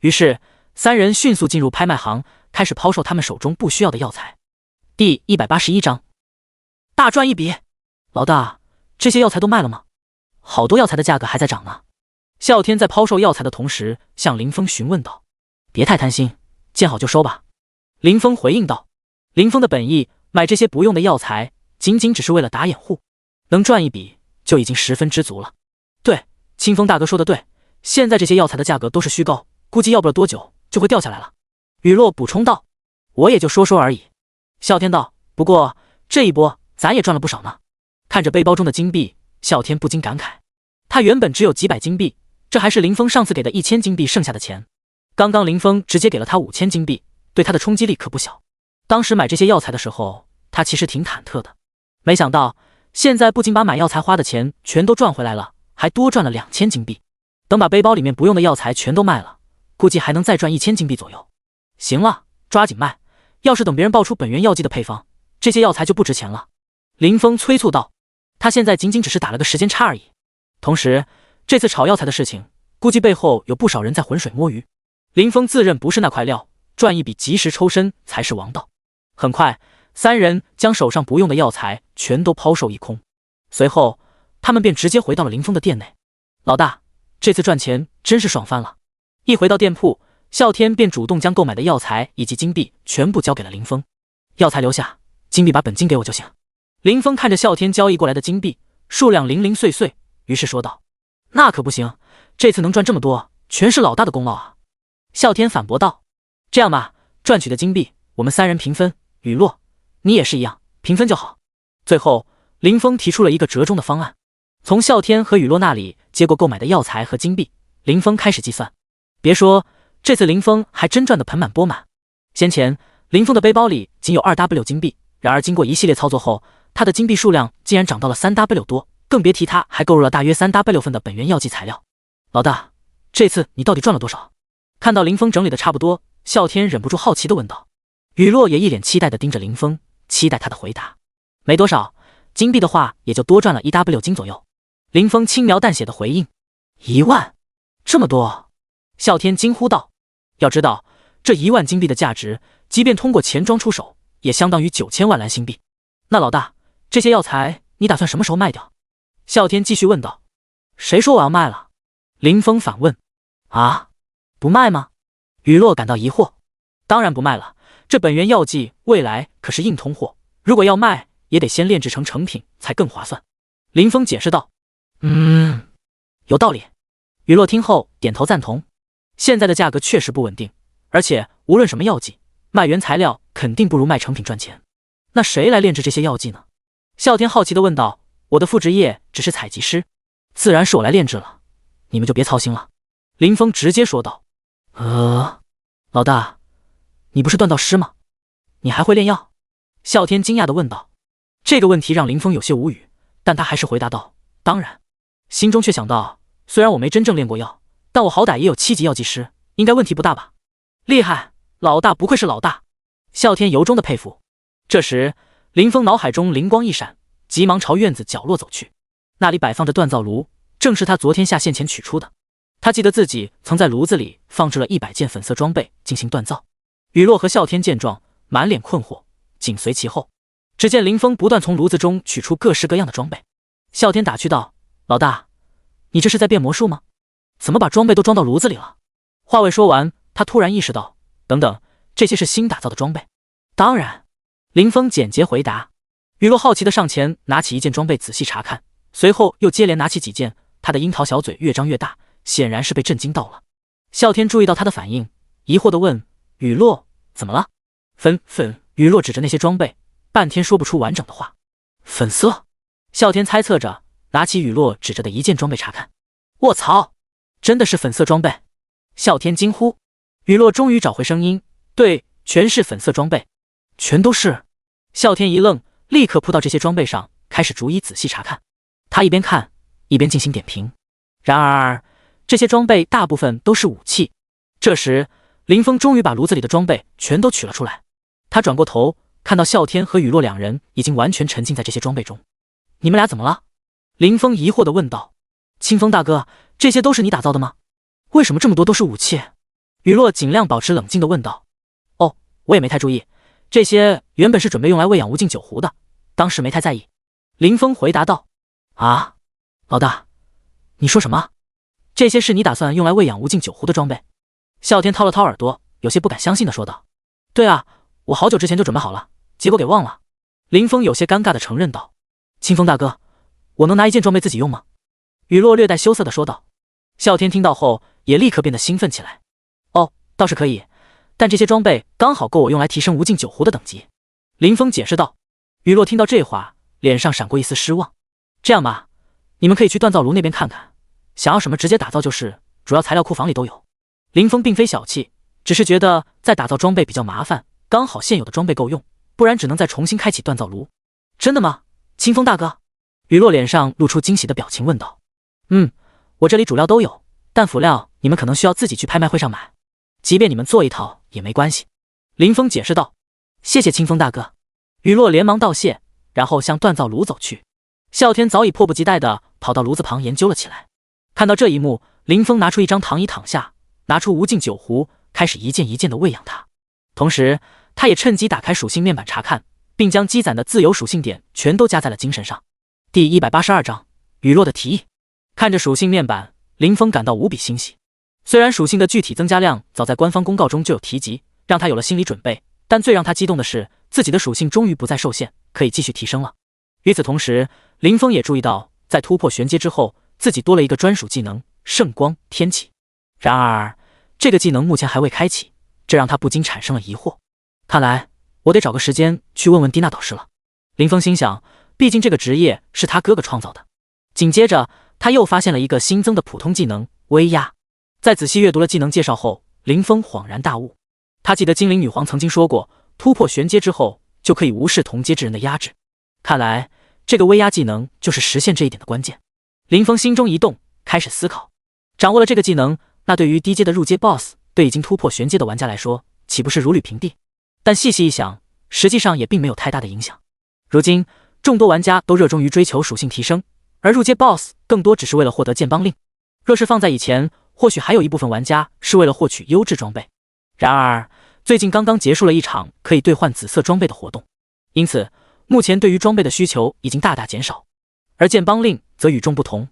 于是3人迅速进入拍卖行，开始抛售他们手中不需要的药材。第181章，大赚一笔。老大，这些药材都卖了吗？好多药材的价格还在涨呢。啸天在抛售药材的同时向林峰询问道。别太贪心，见好就收吧。林峰回应道。林峰的本意，买这些不用的药材仅仅只是为了打掩护，能赚一笔就已经十分知足了。对，清风大哥说的对，现在这些药材的价格都是虚高，估计要不了多久就会掉下来了。雨落补充道。我也就说说而已。啸天道。不过这一波咱也赚了不少呢。看着背包中的金币，啸天不禁感慨，他原本只有几百金币，这还是林峰上次给的1000金币剩下的钱。刚刚林峰直接给了他5000金币，对他的冲击力可不小。当时买这些药材的时候，他其实挺忐忑的，没想到现在不仅把买药材花的钱全都赚回来了，还多赚了2000金币。等把背包里面不用的药材全都卖了，估计还能再赚1000金币左右。行了，抓紧卖，要是等别人爆出本源药剂的配方，这些药材就不值钱了。林峰催促道。他现在仅仅只是打了个时间差而已。同时，这次炒药材的事情，估计背后有不少人在浑水摸鱼。林峰自认不是那块料，赚一笔及时抽身才是王道。很快，3人将手上不用的药材全都抛售一空。随后，他们便直接回到了林峰的店内。老大，这次赚钱真是爽翻了。一回到店铺，啸天便主动将购买的药材以及金币全部交给了林峰。药材留下，金币把本金给我就行。林峰看着啸天交易过来的金币，数量零零碎碎，于是说道。那可不行，这次能赚这么多，全是老大的功劳啊。啸天反驳道。这样吧，赚取的金币我们3人平分，雨落，你也是一样，平分就好。最后，林峰提出了一个折中的方案。从啸天和雨落那里接过购买的药材和金币，林峰开始计算。别说，这次林峰还真赚得盆满钵满。先前林峰的背包里仅有2W 金币，然而经过一系列操作后，他的金币数量竟然涨到了3W 多，更别提他还购入了大约3W 份的本源药剂材料。老大，这次你到底赚了多少？看到林峰整理的差不多，啸天忍不住好奇地问道。雨落也一脸期待地盯着林峰，期待他的回答。没多少，金币的话也就多赚了1W 金左右。林峰轻描淡写的回应。1万？这么多？啸天惊呼道。要知道，这1万金币的价值，即便通过钱庄出手，也相当于9000万蓝星币。那老大，这些药材你打算什么时候卖掉？啸天继续问道。谁说我要卖了？林峰反问。啊，不卖吗？雨落感到疑惑。当然不卖了，这本源药剂未来可是硬通货，如果要卖，也得先炼制成成品才更划算。林峰解释道。有道理。雨落听后点头赞同。现在的价格确实不稳定，而且无论什么药剂，卖原材料肯定不如卖成品赚钱。那谁来炼制这些药剂呢？啸天好奇地问道。我的副职业只是采集师，自然是我来炼制了，你们就别操心了。林峰直接说道。老大，你不是锻道师吗？你还会炼药？啸天惊讶地问道。这个问题让林峰有些无语，但他还是回答道。当然。心中却想到，虽然我没真正炼过药，但我好歹也有7级药剂师，应该问题不大吧？厉害，老大不愧是老大。啸天由衷的佩服。这时，林峰脑海中灵光一闪，急忙朝院子角落走去。那里摆放着锻造炉，正是他昨天下线前取出的。他记得自己曾在炉子里放置了100件粉色装备进行锻造。雨落和啸天见状，满脸困惑，紧随其后。只见林峰不断从炉子中取出各式各样的装备。啸天打趣道：“老大，你这是在变魔术吗？怎么把装备都装到炉子里了？”话未说完，他突然意识到，等等，这些是新打造的装备。当然，林峰简洁回答。雨落好奇地上前拿起一件装备仔细查看，随后又接连拿起几件，他的樱桃小嘴越张越大，显然是被震惊到了。啸天注意到他的反应，疑惑地问：“雨落，怎么了？”雨落指着那些装备，半天说不出完整的话。粉色？啸天猜测着，拿起雨落指着的一件装备查看。卧槽，真的是粉色装备！啸天惊呼。雨落终于找回声音：“对，全是粉色装备，全都是。”啸天一愣，立刻扑到这些装备上，开始逐一仔细查看。他一边看一边进行点评。然而，这些装备大部分都是武器。这时，林峰终于把炉子里的装备全都取了出来。他转过头，看到啸天和雨落两人已经完全沉浸在这些装备中。“你们俩怎么了？”林峰疑惑地问道。“清风大哥，这些都是你打造的吗？为什么这么多都是武器？”雨落尽量保持冷静地问道。“哦，我也没太注意，这些原本是准备用来喂养无尽酒壶的，当时没太在意。”林峰回答道。“啊，老大，你说什么？这些是你打算用来喂养无尽酒壶的装备？”啸天掏了掏耳朵，有些不敢相信地说道。“对啊，我好久之前就准备好了，结果给忘了。”林峰有些尴尬地承认道。“清风大哥，我能拿一件装备自己用吗？”雨落略带羞涩地说道。啸天听到后也立刻变得兴奋起来。“哦，倒是可以，但这些装备刚好够我用来提升无尽酒壶的等级。”林峰解释道。雨落听到这话，脸上闪过一丝失望。“这样吧，你们可以去锻造炉那边看看，想要什么直接打造就是，主要材料库房里都有。”林峰并非小气，只是觉得在打造装备比较麻烦，刚好现有的装备够用，不然只能再重新开启锻造炉。“真的吗，清风大哥？”雨落脸上露出惊喜的表情问道。“我这里主料都有，但辅料你们可能需要自己去拍卖会上买，即便你们做一套也没关系。”林峰解释道。“谢谢清风大哥。”雨落连忙道谢，然后向锻造炉走去。啸天早已迫不及待地跑到炉子旁研究了起来。看到这一幕，林峰拿出一张躺椅躺下，拿出无尽酒壶，开始一件一件地喂养它。同时，他也趁机打开属性面板查看，并将积攒的自由属性点全都加在了精神上。第182章雨落的提议。看着属性面板，林峰感到无比欣喜。虽然属性的具体增加量早在官方公告中就有提及，让他有了心理准备，但最让他激动的是，自己的属性终于不再受限，可以继续提升了。与此同时，林峰也注意到，在突破玄阶之后，自己多了一个专属技能圣光天启。然而，这个技能目前还未开启，这让他不禁产生了疑惑。看来我得找个时间去问问蒂娜导师了。林峰心想，毕竟这个职业是他哥哥创造的。紧接着，他又发现了一个新增的普通技能威压。在仔细阅读了技能介绍后，林峰恍然大悟。他记得精灵女皇曾经说过，突破玄阶之后就可以无视同阶之人的压制。看来这个威压技能就是实现这一点的关键。林峰心中一动，开始思考。掌握了这个技能，那对于低阶的入阶 BOSS， 对已经突破玄阶的玩家来说，岂不是如履平地？但细细一想，实际上也并没有太大的影响。如今众多玩家都热衷于追求属性提升，而入阶 BOSS 更多只是为了获得剑邦令。若是放在以前，或许还有一部分玩家是为了获取优质装备。然而最近刚刚结束了一场可以兑换紫色装备的活动，因此目前对于装备的需求已经大大减少。而剑邦令则与众不同，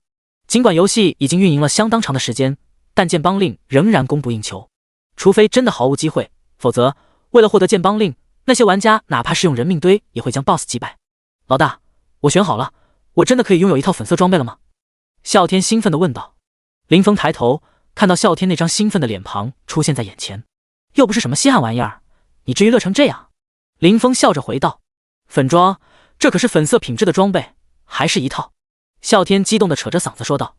尽管游戏已经运营了相当长的时间，但剑邦令仍然供不应求。除非真的毫无机会，否则为了获得剑邦令，那些玩家哪怕是用人命堆也会将 BOSS 击败。老大，我选好了，我真的可以拥有一套粉色装备了吗？啸天兴奋地问道。林峰抬头看到啸天那张兴奋的脸庞出现在眼前，又不是什么稀罕玩意儿，你至于乐成这样？林峰笑着回道。粉装，这可是粉色品质的装备，还是一套。啸天激动地扯着嗓子说道。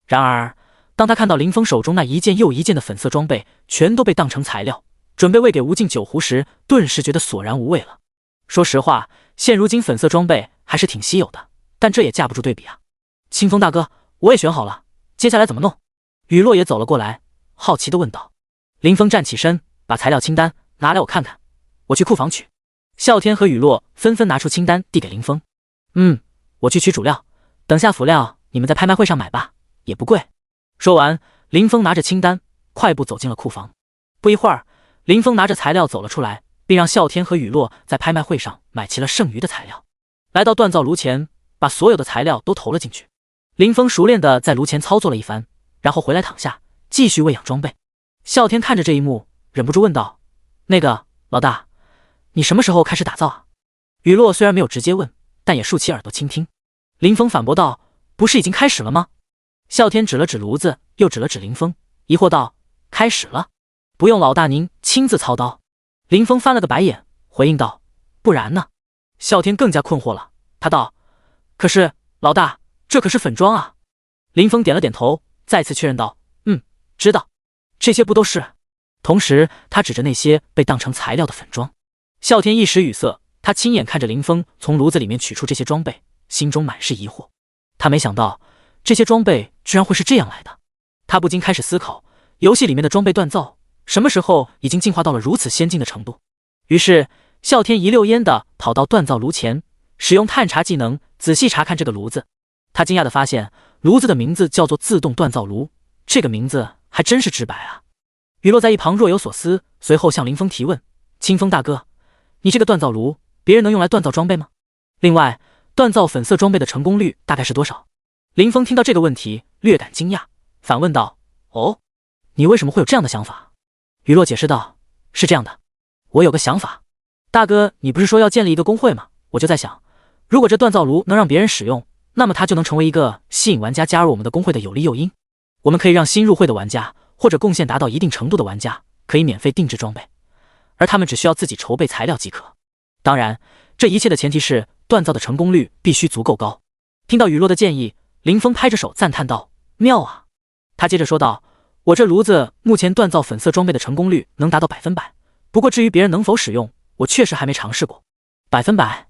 然而当他看到林峰手中那一件又一件的粉色装备全都被当成材料，准备喂给无尽酒壶时，顿时觉得索然无味了。说实话，现如今粉色装备还是挺稀有的，但这也架不住对比啊。清风大哥，我也选好了，接下来怎么弄？雨落也走了过来，好奇地问道。林峰站起身，把材料清单拿来我看看，我去库房取。啸天和雨落纷纷拿出清单递给林峰。我去取主料，等下辅料你们在拍卖会上买吧，也不贵。说完，林峰拿着清单快步走进了库房。不一会儿，林峰拿着材料走了出来，并让啸天和雨落在拍卖会上买齐了剩余的材料。来到锻造炉前，把所有的材料都投了进去。林峰熟练地在炉前操作了一番，然后回来躺下，继续喂养装备。啸天看着这一幕，忍不住问道：“那个老大，你什么时候开始打造啊？”雨落虽然没有直接问，但也竖起耳朵倾听。林峰反驳道：“不是已经开始了吗？”啸天指了指炉子，又指了指林峰，疑惑道：“开始了？不用老大您亲自操刀？”林峰翻了个白眼，回应道：“不然呢？”啸天更加困惑了，他道：“可是老大，这可是粉装啊。”林峰点了点头，再次确认道：“知道，这些不都是？”同时他指着那些被当成材料的粉装。啸天一时语塞，他亲眼看着林峰从炉子里面取出这些装备，心中满是疑惑。他没想到这些装备居然会是这样来的，他不禁开始思考，游戏里面的装备锻造什么时候已经进化到了如此先进的程度。于是啸天一溜烟地跑到锻造炉前，使用探查技能仔细查看这个炉子。他惊讶地发现，炉子的名字叫做自动锻造炉，这个名字还真是直白啊。雨落在一旁若有所思，随后向林峰提问：“清风大哥，你这个锻造炉别人能用来锻造装备吗？另外，锻造粉色装备的成功率大概是多少？”林峰听到这个问题略感惊讶，反问道：“哦，你为什么会有这样的想法？”雨落解释道：“是这样的，我有个想法。大哥，你不是说要建立一个工会吗？我就在想，如果这锻造炉能让别人使用，那么它就能成为一个吸引玩家加入我们的工会的有力诱因。我们可以让新入会的玩家或者贡献达到一定程度的玩家可以免费定制装备，而他们只需要自己筹备材料即可。当然，这一切的前提是锻造的成功率必须足够高。”听到雨落的建议，林峰拍着手赞叹道：“妙啊！”他接着说道：“我这炉子目前锻造粉色装备的成功率能达到100%，不过至于别人能否使用，我确实还没尝试过。100%？”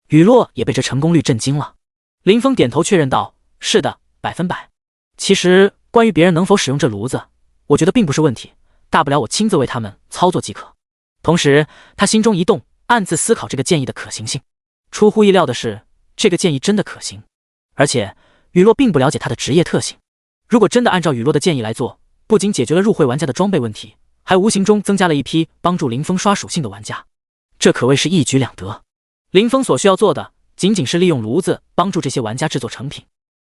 雨落也被这成功率震惊了。林峰点头确认道：“是的，100%。其实关于别人能否使用这炉子，我觉得并不是问题，大不了我亲自为他们操作即可。”同时他心中一动，暗自思考这个建议的可行性。出乎意料的是，这个建议真的可行，而且雨落并不了解他的职业特性。如果真的按照雨落的建议来做，不仅解决了入会玩家的装备问题，还无形中增加了一批帮助林峰刷属性的玩家，这可谓是一举两得。林峰所需要做的仅仅是利用炉子帮助这些玩家制作成品，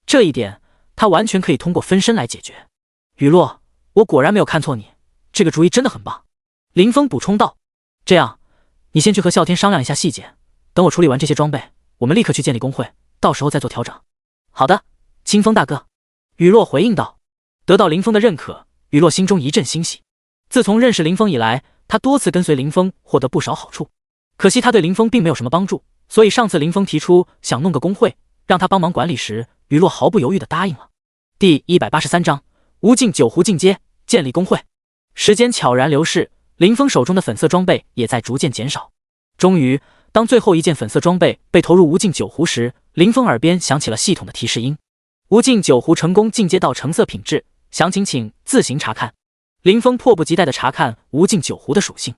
这一点他完全可以通过分身来解决。雨落，我果然没有看错你，这个主意真的很棒。林峰补充道：“这样，你先去和啸天商量一下细节，等我处理完这些装备，我们立刻去建立工会，到时候再做调整。”“好的，清风大哥。”雨落回应道。得到林峰的认可，雨落心中一阵欣喜。自从认识林峰以来，他多次跟随林峰获得不少好处，可惜他对林峰并没有什么帮助，所以上次林峰提出想弄个工会让他帮忙管理时，雨落毫不犹豫地答应了。第183章无尽九湖进阶，建立工会。时间悄然流逝，林峰手中的粉色装备也在逐渐减少。终于，当最后一件粉色装备被投入无尽九湖时，林峰耳边响起了系统的提示音：无尽九湖成功进阶到橙色品质，详情请自行查看。林峰迫不及待地查看无尽九湖的属性。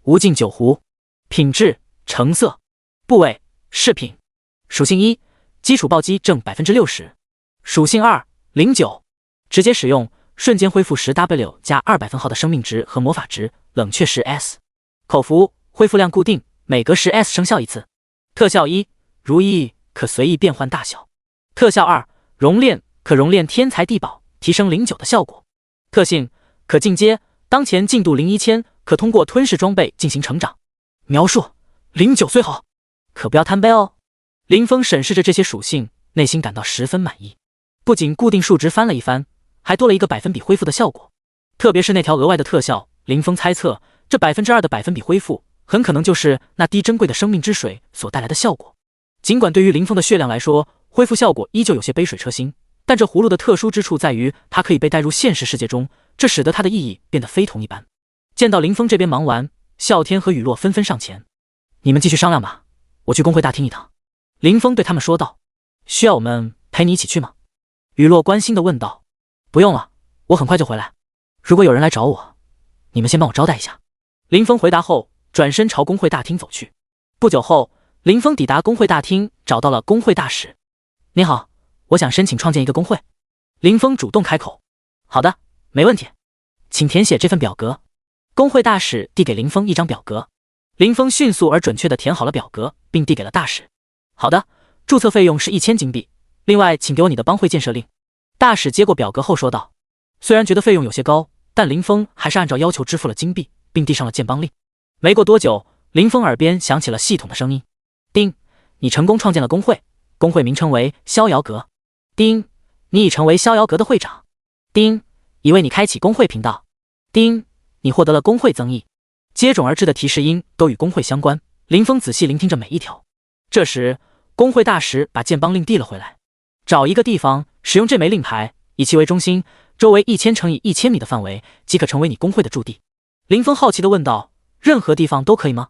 无尽九湖品质橙色，部位饰品，属性1，基础暴击正 60%， 属性2， 09，直接使用，瞬间恢复 10W 加200分号的生命值和魔法值，冷却 10S， 口服，恢复量固定，每隔 10S 生效一次。特效1，如意，可随意变换大小。特效2，熔炼，可熔炼天材地宝，提升09的效果。特性，可进阶，当前进度01000，可通过吞噬装备进行成长。描述：09虽好，可不要贪杯哦。林峰审视着这些属性，内心感到十分满意。不仅固定数值翻了一番，还多了一个百分比恢复的效果。特别是那条额外的特效，林峰猜测这 2% 的百分比恢复很可能就是那滴珍贵的生命之水所带来的效果。尽管对于林峰的血量来说，恢复效果依旧有些杯水车薪，但这葫芦的特殊之处在于它可以被带入现实世界中，这使得它的意义变得非同一般。见到林峰这边忙完，啸天和雨落纷纷上前：“你们继续商量吧，我去工会大厅一趟。”林峰对他们说道：“需要我们陪你一起去吗？”雨落关心地问道：“不用了，我很快就回来。如果有人来找我，你们先帮我招待一下。”林峰回答后，转身朝工会大厅走去。不久后，林峰抵达工会大厅，找到了工会大使。你好，我想申请创建一个工会。林峰主动开口。好的，没问题，请填写这份表格。工会大使递给林峰一张表格，林峰迅速而准确地填好了表格，并递给了大使。好的，注册费用是1000金币，另外请给我你的帮会建设令。大使接过表格后说道。虽然觉得费用有些高，但林峰还是按照要求支付了金币，并递上了建帮令。没过多久，林峰耳边响起了系统的声音：丁，你成功创建了工会，工会名称为逍遥阁。丁，你已成为逍遥阁的会长。丁，已为你开启工会频道。丁，你获得了工会增益。接踵而至的提示音都与工会相关，林峰仔细聆听着每一条。这时，工会大使把建帮令递了回来。找一个地方，使用这枚令牌，以其为中心，周围1000乘以1000米的范围，即可成为你工会的驻地。林峰好奇地问道：任何地方都可以吗？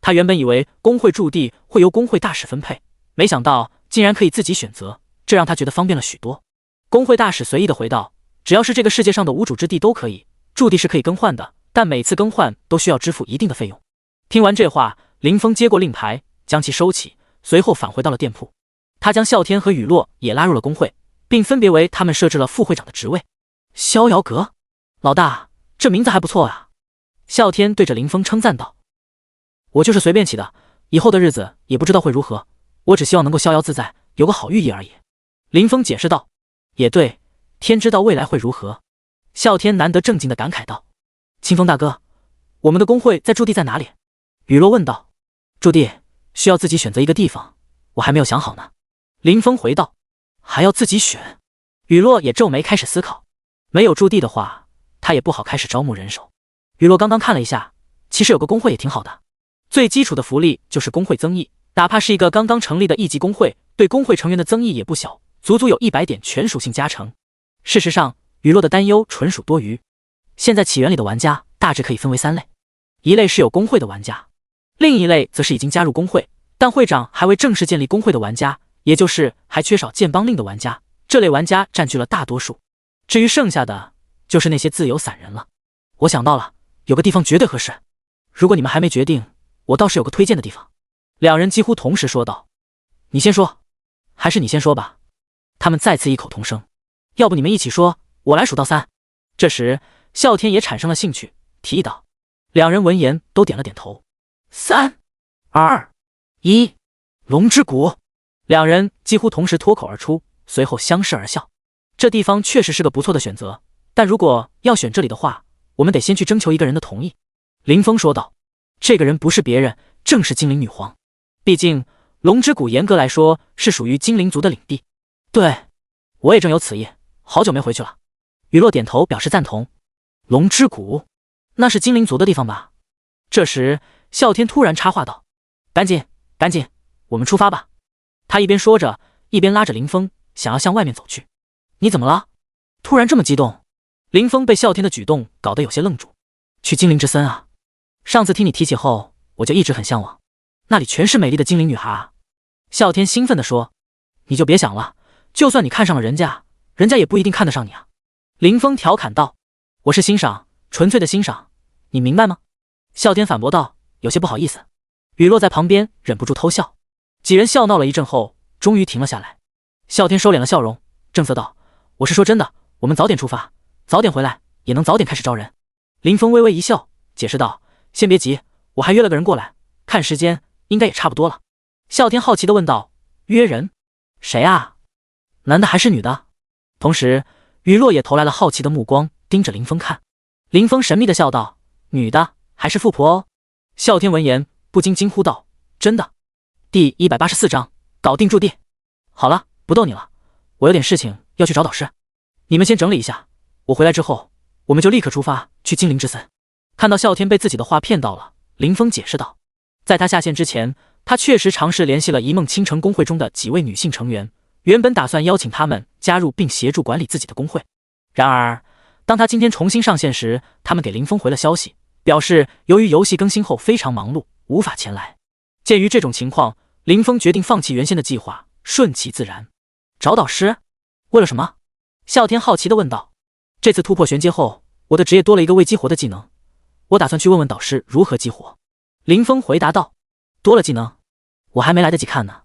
他原本以为工会驻地会由工会大使分配，没想到竟然可以自己选择，这让他觉得方便了许多。工会大使随意地回道：只要是这个世界上的无主之地都可以，驻地是可以更换的，但每次更换都需要支付一定的费用。听完这话，林峰接过令牌，将其收起，随后返回到了店铺。他将啸天和雨落也拉入了工会，并分别为他们设置了副会长的职位。逍遥阁，老大，这名字还不错啊。啸天对着林峰称赞道：我就是随便起的，以后的日子也不知道会如何，我只希望能够逍遥自在，有个好寓意而已。林峰解释道：也对，天知道未来会如何。啸天难得正经地感慨道：清风大哥，我们的工会在驻地在哪里？雨落问道。驻地需要自己选择一个地方，我还没有想好呢。林峰回道。还要自己选？雨落也皱眉开始思考。没有驻地的话，他也不好开始招募人手。雨落刚刚看了一下，其实有个工会也挺好的。最基础的福利就是工会增益，哪怕是一个刚刚成立的1级工会，对工会成员的增益也不小，足足有100点全属性加成。事实上，雨落的担忧纯属多余。现在起源里的玩家大致可以分为3类，一类是有工会的玩家，另一类则是已经加入工会，但会长还未正式建立工会的玩家，也就是还缺少建帮令的玩家。这类玩家占据了大多数。至于剩下的，就是那些自由散人了。我想到了，有个地方绝对合适。如果你们还没决定，我倒是有个推荐的地方。两人几乎同时说道。你先说。还是你先说吧。他们再次异口同声。要不你们一起说，我来数到3。这时，啸天也产生了兴趣，提议道。两人闻言都点了点头。3、2、1，龙之谷。两人几乎同时脱口而出，随后相视而笑。这地方确实是个不错的选择，但如果要选这里的话，我们得先去征求一个人的同意。林峰说道。这个人不是别人，正是精灵女皇。毕竟龙之谷严格来说是属于精灵族的领地。对，我也正有此意，好久没回去了。雨落点头表示赞同。龙之谷，那是精灵族的地方吧？这时啸天突然插话道。赶紧，我们出发吧。他一边说着，一边拉着林峰想要向外面走去。你怎么了？突然这么激动？林峰被啸天的举动搞得有些愣住。去精灵之森啊！上次听你提起后，我就一直很向往，那里全是美丽的精灵女孩啊！啸天兴奋地说。你就别想了，就算你看上了人家，人家也不一定看得上你啊！林峰调侃道。我是欣赏，纯粹的欣赏，你明白吗？啸天反驳道，有些不好意思。雨落在旁边忍不住偷笑。几人笑闹了一阵后，终于停了下来。啸天收敛了笑容，正色道：我是说真的，我们早点出发，早点回来，也能早点开始招人。林峰微微一笑，解释道：先别急，我还约了个人过来，看时间应该也差不多了。啸天好奇地问道：约人？谁啊？男的还是女的？同时，雨落也投来了好奇的目光，盯着林峰看。林峰神秘地笑道：女的，还是富婆哦。啸天闻言不禁惊呼道：真的？第184章，搞定驻地。好了，不逗你了，我有点事情要去找导师，你们先整理一下，我回来之后，我们就立刻出发去精灵之森。看到啸天被自己的话骗到了，林峰解释道。在他下线之前，他确实尝试联系了一梦倾城工会中的几位女性成员，原本打算邀请他们加入并协助管理自己的工会。然而，当他今天重新上线时，他们给林峰回了消息，表示由于游戏更新后非常忙碌，无法前来。鉴于这种情况，林峰决定放弃原先的计划，顺其自然。找导师？为了什么？啸天好奇地问道。这次突破玄阶后，我的职业多了一个未激活的技能，我打算去问问导师如何激活。林峰回答道。多了技能？我还没来得及看呢。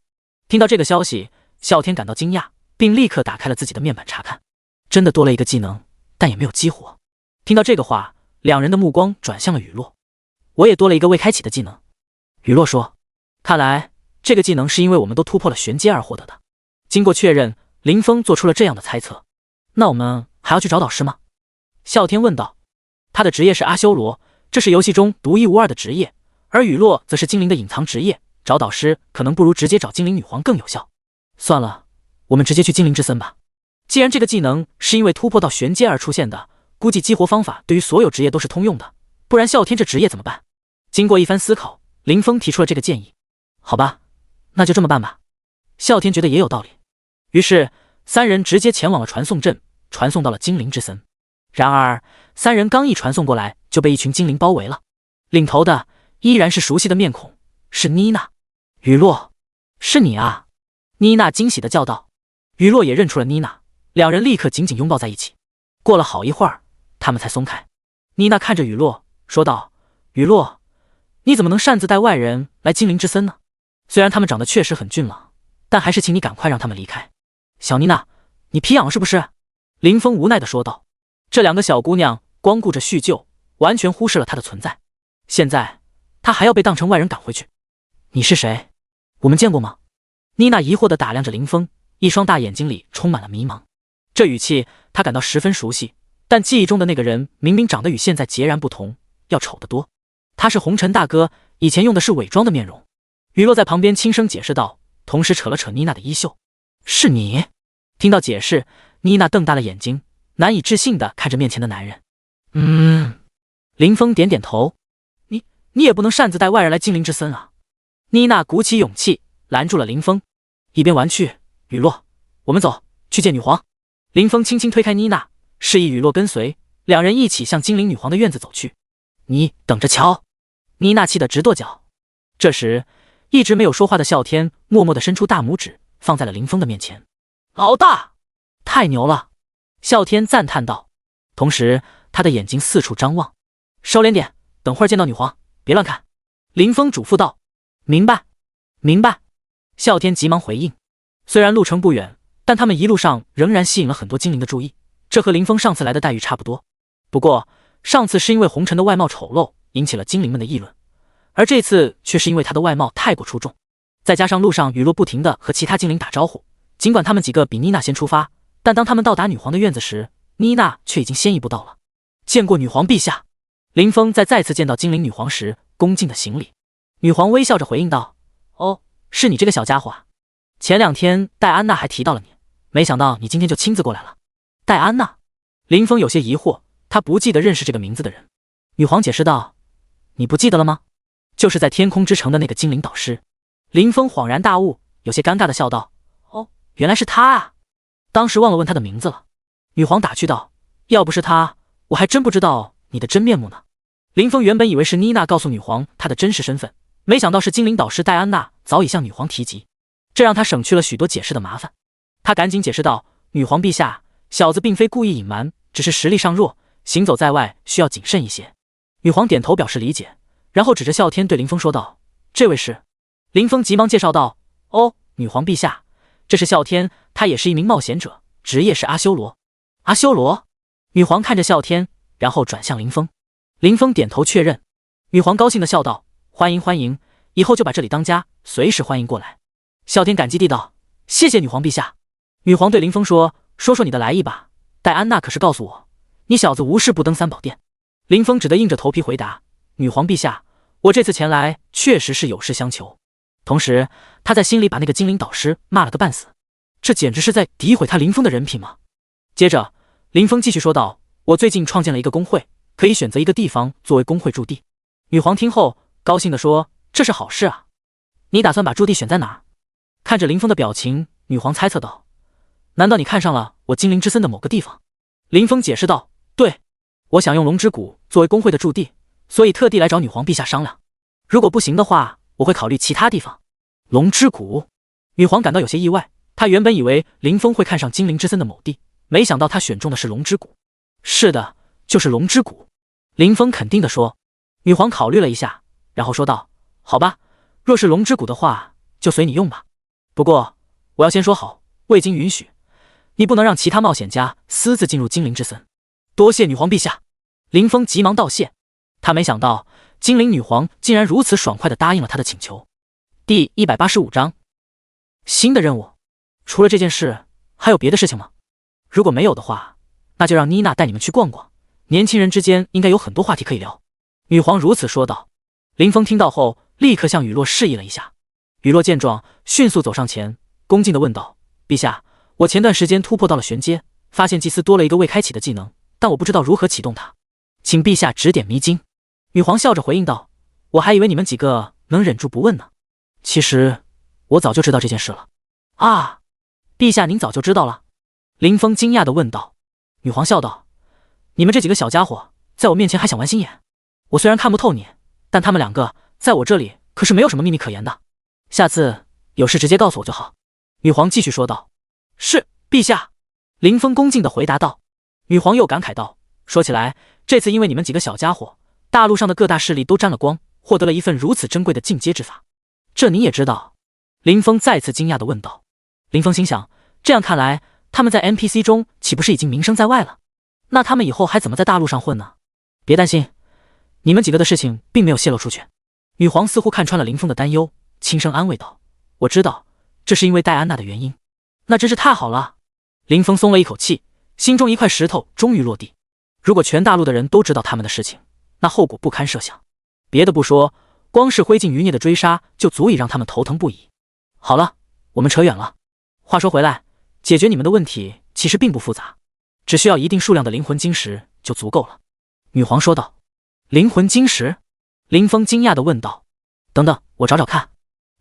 听到这个消息，啸天感到惊讶，并立刻打开了自己的面板查看。真的多了一个技能，但也没有激活。听到这个话，两人的目光转向了雨落。我也多了一个未开启的技能。雨落说，看来这个技能是因为我们都突破了玄阶而获得的。经过确认，林峰做出了这样的猜测。那我们还要去找导师吗？啸天问道。他的职业是阿修罗，这是游戏中独一无二的职业，而雨落则是精灵的隐藏职业，找导师可能不如直接找精灵女皇更有效。算了，我们直接去精灵之森吧。既然这个技能是因为突破到玄阶而出现的，估计激活方法对于所有职业都是通用的，不然啸天这职业怎么办？经过一番思考，林峰提出了这个建议。好吧，那就这么办吧。啸天觉得也有道理，于是三人直接前往了传送阵，传送到了精灵之森。然而三人刚一传送过来，就被一群精灵包围了。领头的依然是熟悉的面孔，是妮娜。雨落，是你啊！妮娜惊喜地叫道。雨落也认出了妮娜，两人立刻紧紧拥抱在一起。过了好一会儿，他们才松开。妮娜看着雨落说道，雨落，你怎么能擅自带外人来精灵之森呢？虽然他们长得确实很俊朗，但还是请你赶快让他们离开。小妮娜，你皮痒了是不是？林峰无奈地说道。这两个小姑娘光顾着叙旧，完全忽视了她的存在。现在她还要被当成外人赶回去。你是谁？我们见过吗？妮娜疑惑地打量着林峰，一双大眼睛里充满了迷茫。这语气她感到十分熟悉，但记忆中的那个人明明长得与现在截然不同，要丑得多。他是红尘大哥，以前用的是伪装的面容。雨落在旁边轻声解释道，同时扯了扯妮娜的衣袖。是你？听到解释，妮娜瞪大了眼睛，难以置信地看着面前的男人。林峰点点头。你也不能擅自带外人来精灵之森啊！妮娜鼓起勇气拦住了林峰，一边玩去。雨落，我们走，去见女皇。林峰轻轻推开妮娜，示意雨落跟随，两人一起向精灵女皇的院子走去。你等着瞧！妮娜气得直跺脚。这时，一直没有说话的啸天默默地伸出大拇指，放在了林峰的面前。老大，太牛了！啸天赞叹道，同时他的眼睛四处张望。收敛点，等会儿见到女皇别乱看。林峰嘱咐道。明白，明白。啸天急忙回应。虽然路程不远，但他们一路上仍然吸引了很多精灵的注意，这和林峰上次来的待遇差不多。不过上次是因为红尘的外貌丑陋引起了精灵们的议论，而这次却是因为他的外貌太过出众，再加上路上雨落不停地和其他精灵打招呼，尽管他们几个比妮娜先出发，但当他们到达女皇的院子时，妮娜却已经先一步到了。见过女皇陛下。林峰在再次见到精灵女皇时恭敬的行礼。女皇微笑着回应道，哦，是你这个小家伙啊，前2天戴安娜还提到了你，没想到你今天就亲自过来了。戴安娜？林峰有些疑惑，他不记得认识这个名字的人。女皇解释道，你不记得了吗？就是在天空之城的那个精灵导师。林峰恍然大悟，有些尴尬的笑道，哦，原来是他啊，当时忘了问他的名字了。女皇打趣道，要不是他，我还真不知道你的真面目呢。林峰原本以为是妮娜告诉女皇她的真实身份，没想到是精灵导师戴安娜早已向女皇提及，这让他省去了许多解释的麻烦。他赶紧解释道，女皇陛下，小子并非故意隐瞒，只是实力尚弱，行走在外需要谨慎一些。女皇点头表示理解，然后指着啸天对林峰说道，这位是……林峰急忙介绍道，哦，女皇陛下，这是啸天，他也是一名冒险者，职业是阿修罗。阿修罗？女皇看着啸天，然后转向林峰。林峰点头确认。女皇高兴地笑道，欢迎欢迎，以后就把这里当家，随时欢迎过来。啸天感激地道，谢谢女皇陛下。女皇对林峰说，说说你的来意吧，戴安娜可是告诉我，你小子无事不登三宝殿。林峰只得硬着头皮回答，女皇陛下，我这次前来确实是有事相求。同时他在心里把那个精灵导师骂了个半死，这简直是在诋毁他林峰的人品吗？接着林峰继续说道，我最近创建了一个工会，可以选择一个地方作为工会驻地。女皇听后高兴地说，这是好事啊，你打算把驻地选在哪儿？看着林峰的表情，女皇猜测道，难道你看上了我精灵之森的某个地方？林峰解释道，对，我想用龙之谷作为工会的驻地，所以特地来找女皇陛下商量，如果不行的话，我会考虑其他地方。龙之谷？女皇感到有些意外，她原本以为林峰会看上精灵之森的某地，没想到他选中的是龙之谷。是的，就是龙之谷。林峰肯定地说。女皇考虑了一下，然后说道，好吧，若是龙之谷的话，就随你用吧。不过我要先说好，未经允许，你不能让其他冒险家私自进入精灵之森。多谢女皇陛下。林峰急忙道谢，他没想到精灵女皇竟然如此爽快地答应了他的请求。第185章，新的任务。除了这件事，还有别的事情吗？如果没有的话，那就让妮娜带你们去逛逛，年轻人之间应该有很多话题可以聊。女皇如此说道。林峰听到后，立刻向雨落示意了一下。雨落见状，迅速走上前，恭敬地问道：陛下，我前段时间突破到了玄阶，发现祭司多了一个未开启的技能，但我不知道如何启动它，请陛下指点迷津。女皇笑着回应道：我还以为你们几个能忍住不问呢，其实我早就知道这件事了。啊，陛下您早就知道了？林峰惊讶地问道。女皇笑道：你们这几个小家伙在我面前还想玩心眼，我虽然看不透你，但他们两个在我这里可是没有什么秘密可言的，下次有事直接告诉我就好。女皇继续说道。是，陛下。林峰恭敬地回答道。女皇又感慨道：说起来，这次因为你们几个小家伙，大陆上的各大势力都沾了光，获得了一份如此珍贵的进阶之法，这你也知道？林峰再次惊讶地问道。林峰心想，这样看来他们在 NPC 中岂不是已经名声在外了？那他们以后还怎么在大陆上混呢？别担心，你们几个的事情并没有泄露出去。女皇似乎看穿了林峰的担忧，轻声安慰道：我知道，这是因为戴安娜的原因。那真是太好了。林峰松了一口气，心中一块石头终于落地。如果全大陆的人都知道他们的事情，那后果不堪设想。别的不说，光是灰烬余孽的追杀就足以让他们头疼不已。好了，我们扯远了。话说回来，解决你们的问题其实并不复杂，只需要一定数量的灵魂晶石就足够了。女皇说道。灵魂晶石？林峰惊讶地问道。等等，我找找看。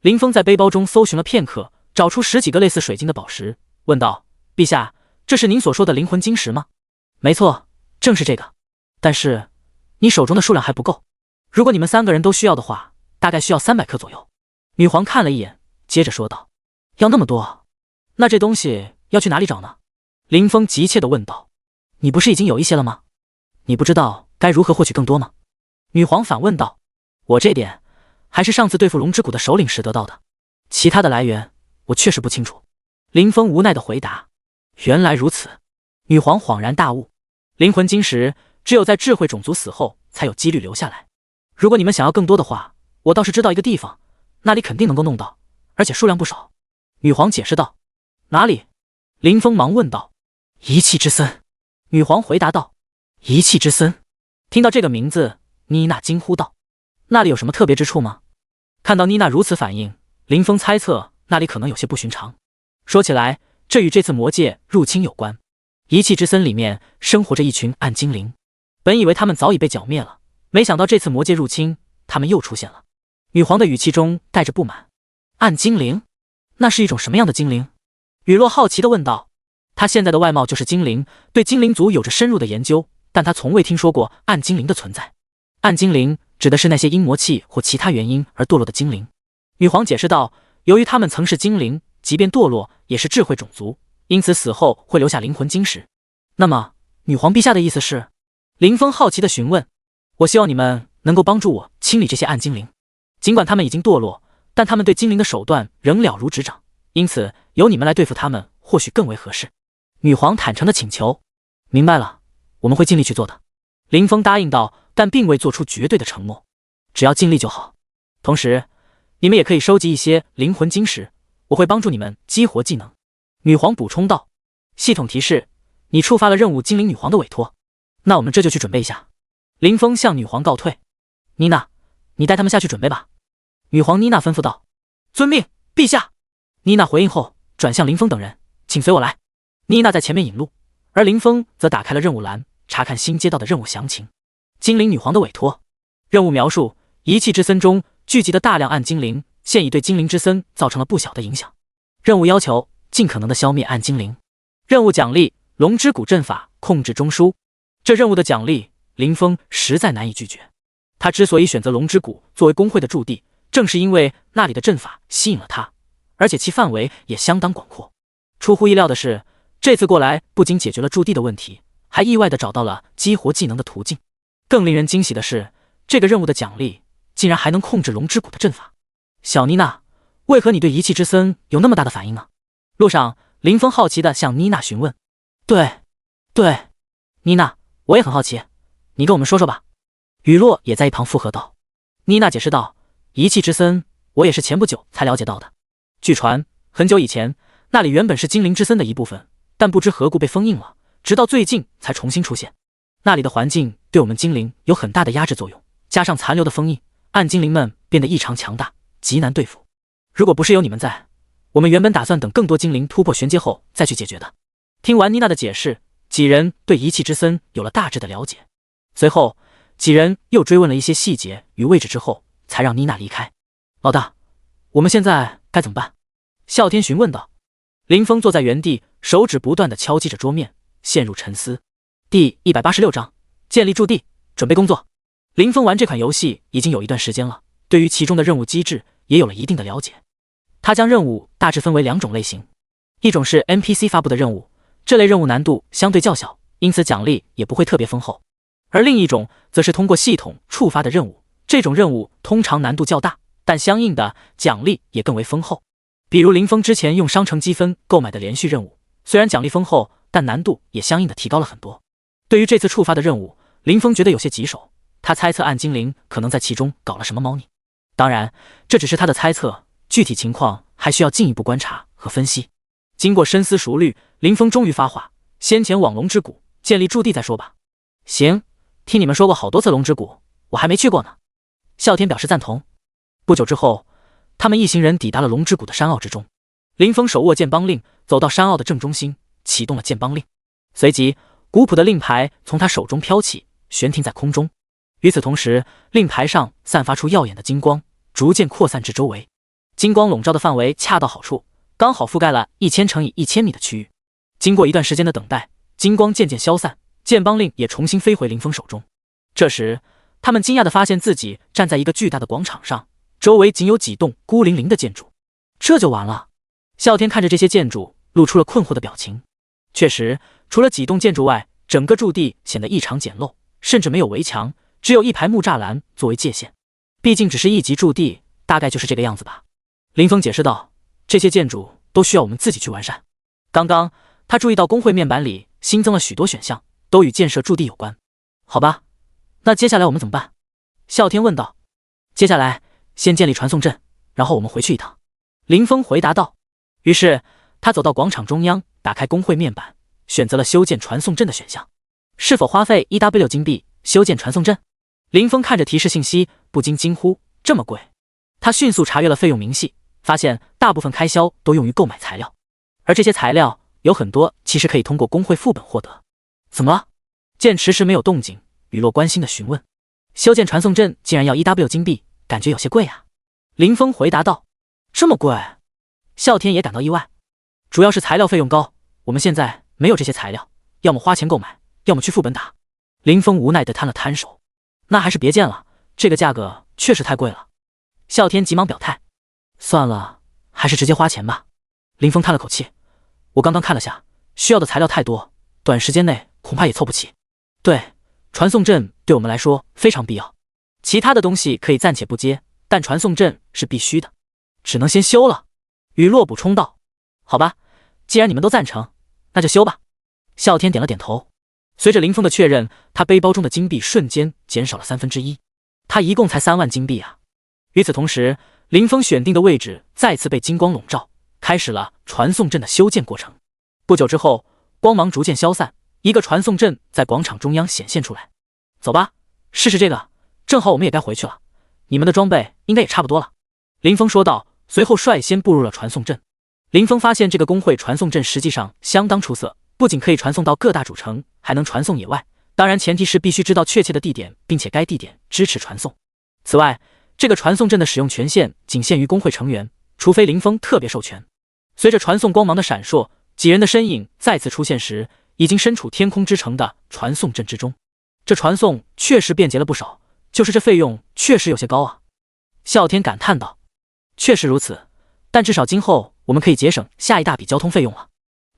林峰在背包中搜寻了片刻，找出10几个类似水晶的宝石，问道：陛下，这是您所说的灵魂晶石吗？没错，正是这个。但是你手中的数量还不够，如果你们3个人都需要的话，大概需要300颗左右。女皇看了一眼，接着说道：要那么多？那这东西要去哪里找呢？林峰急切地问道。你不是已经有一些了吗？你不知道该如何获取更多吗？女皇反问道。我这点还是上次对付龙之谷的首领时得到的，其他的来源我确实不清楚。林峰无奈地回答。原来如此。女皇恍然大悟。灵魂晶石只有在智慧种族死后才有几率留下来，如果你们想要更多的话，我倒是知道一个地方，那里肯定能够弄到，而且数量不少。女皇解释道。哪里？林峰忙问道。遗弃之森。女皇回答道。遗弃之森？听到这个名字，妮娜惊呼道。那里有什么特别之处吗？看到妮娜如此反应，林峰猜测那里可能有些不寻常。说起来，这与这次魔界入侵有关。遗弃之森里面生活着一群暗精灵，本以为他们早已被剿灭了，没想到这次魔界入侵，他们又出现了。女皇的语气中带着不满。暗精灵？那是一种什么样的精灵？雨落好奇地问道。他现在的外貌就是精灵，对精灵族有着深入的研究，但他从未听说过暗精灵的存在。暗精灵指的是那些因魔气或其他原因而堕落的精灵。女皇解释道，由于他们曾是精灵，即便堕落也是智慧种族，因此死后会留下灵魂晶石。那么女皇陛下的意思是？林峰好奇地询问。我希望你们能够帮助我清理这些暗精灵，尽管他们已经堕落，但他们对精灵的手段仍了如指掌，因此由你们来对付他们或许更为合适。女皇坦诚地请求。明白了，我们会尽力去做的。林峰答应道，但并未做出绝对的承诺，只要尽力就好。同时你们也可以收集一些灵魂晶石，我会帮助你们激活技能。女皇补充道。系统提示，你触发了任务精灵女皇的委托。那我们这就去准备一下。林峰向女皇告退。妮娜，你带他们下去准备吧。女皇妮娜吩咐道。遵命，陛下。妮娜回应后转向林峰等人，请随我来。妮娜在前面引路，而林峰则打开了任务栏，查看新接到的任务详情。精灵女皇的委托。任务描述：遗弃之森中聚集的大量暗精灵，现已对精灵之森造成了不小的影响。任务要求：尽可能的消灭暗精灵。任务奖励：龙之谷阵法控制中枢。这任务的奖励，林峰实在难以拒绝。他之所以选择龙之谷作为工会的驻地，正是因为那里的阵法吸引了他，而且其范围也相当广阔。出乎意料的是，这次过来不仅解决了驻地的问题，还意外地找到了激活技能的途径。更令人惊喜的是，这个任务的奖励竟然还能控制龙之谷的阵法。小妮娜，为何你对仪器之森有那么大的反应呢？路上，林峰好奇地向妮娜询问。对，妮娜，我也很好奇，你跟我们说说吧。雨落也在一旁附和道。妮娜解释道，仪器之森，我也是前不久才了解到的。据传，很久以前，那里原本是精灵之森的一部分，但不知何故被封印了，直到最近才重新出现。那里的环境对我们精灵有很大的压制作用，加上残留的封印，暗精灵们变得异常强大，极难对付。如果不是有你们在，我们原本打算等更多精灵突破玄阶后再去解决的。听完妮娜的解释，几人对仪器之森有了大致的了解。随后，几人又追问了一些细节与位置之后，才让妮娜离开。老大，我们现在该怎么办？啸天询问道。林峰坐在原地，手指不断地敲击着桌面，陷入沉思。第186章，建立驻地，准备工作。林峰玩这款游戏已经有一段时间了，对于其中的任务机制也有了一定的了解。他将任务大致分为2种类型，一种是 NPC 发布的任务，这类任务难度相对较小，因此奖励也不会特别丰厚。而另一种则是通过系统触发的任务，这种任务通常难度较大，但相应的奖励也更为丰厚。比如林峰之前用商城积分购买的连续任务，虽然奖励丰厚，但难度也相应的提高了很多。对于这次触发的任务，林峰觉得有些棘手，他猜测暗精灵可能在其中搞了什么猫腻。当然，这只是他的猜测，具体情况还需要进一步观察和分析。经过深思熟虑，林峰终于发话：先前往龙之谷建立驻地再说吧。行，听你们说过好多次龙之谷，我还没去过呢。啸天表示赞同。不久之后，他们一行人抵达了龙之谷的山坳之中。林峰手握剑邦令，走到山坳的正中心，启动了剑邦令。随即，古朴的令牌从他手中飘起，悬停在空中。与此同时，令牌上散发出耀眼的金光，逐渐扩散至周围。金光笼罩的范围恰到好处，刚好覆盖了1000乘以1000米的区域。经过一段时间的等待，金光渐渐消散，剑邦令也重新飞回林峰手中。这时，他们惊讶地发现自己站在一个巨大的广场上，周围仅有几栋孤零零的建筑。这就完了？啸天看着这些建筑，露出了困惑的表情。确实，除了几栋建筑外，整个驻地显得异常简陋，甚至没有围墙，只有一排木栅栏作为界限。毕竟只是1级驻地，大概就是这个样子吧。林峰解释道，这些建筑都需要我们自己去完善。刚刚他注意到工会面板里新增了许多选项，都与建设驻地有关。好吧，那接下来我们怎么办？啸天问道。接下来先建立传送阵，然后我们回去一趟。林峰回答道。于是他走到广场中央，打开工会面板，选择了修建传送阵的选项。是否花费1W 金币修建传送阵？林峰看着提示信息，不禁惊呼，这么贵？他迅速查阅了费用明细，发现大部分开销都用于购买材料，而这些材料有很多其实可以通过工会副本获得。怎么了？见迟迟没有动静，雨落关心地询问。修建传送阵竟然要1W 金币，感觉有些贵啊。林峰回答道。这么贵？啸天也感到意外，主要是材料费用高，我们现在没有这些材料，要么花钱购买，要么去副本打。林峰无奈地摊了摊手。那还是别建了，这个价格确实太贵了。啸天急忙表态。算了，还是直接花钱吧。林峰叹了口气，我刚刚看了下，需要的材料太多，短时间内恐怕也凑不齐。对，传送阵对我们来说非常必要，其他的东西可以暂且不接，但传送阵是必须的，只能先修了。雨落补充道。好吧，既然你们都赞成，那就修吧。啸天点了点头。随着林峰的确认，他背包中的金币瞬间减少了1/3，他一共才3万金币啊。与此同时，林峰选定的位置再次被金光笼罩，开始了传送阵的修建过程。不久之后，光芒逐渐消散，一个传送阵在广场中央显现出来。走吧，试试这个，正好我们也该回去了，你们的装备应该也差不多了。林峰说道，随后率先步入了传送阵。林峰发现这个工会传送阵实际上相当出色，不仅可以传送到各大主城，还能传送野外，当然前提是必须知道确切的地点，并且该地点支持传送。此外，这个传送阵的使用权限仅限于工会成员，除非林峰特别授权。随着传送光芒的闪烁，几人的身影再次出现时，已经身处天空之城的传送阵之中。这传送确实便捷了不少，就是这费用确实有些高啊。啸天感叹道。确实如此，但至少今后我们可以节省下一大笔交通费用了。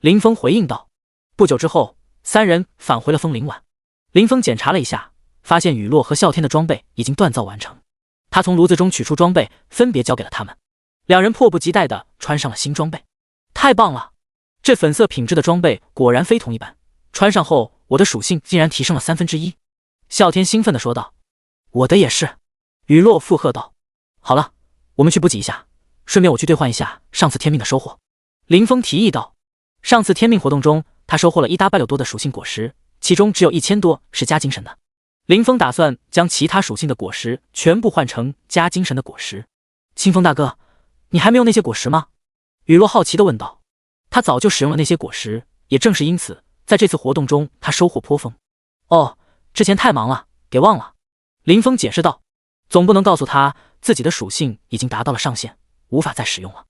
林峰回应道。不久之后，3人返回了枫林湾。林峰检查了一下，发现雨落和啸天的装备已经锻造完成。他从炉子中取出装备，分别交给了他们。两人迫不及待地穿上了新装备。太棒了！这粉色品质的装备果然非同一般，穿上后我的属性竟然提升了1/3。啸天兴奋地说道。我的也是。雨落附和道。好了，我们去补给一下，顺便我去兑换一下上次天命的收获。林峰提议道。上次天命活动中，他收获了1W多的属性果实，其中只有1000多是加精神的。林峰打算将其他属性的果实全部换成加精神的果实。清风大哥，你还没有那些果实吗？雨落好奇地问道。他早就使用了那些果实，也正是因此，在这次活动中他收获颇丰。哦，之前太忙了，给忘了。林峰解释道。总不能告诉他自己的属性已经达到了上限，无法再使用了。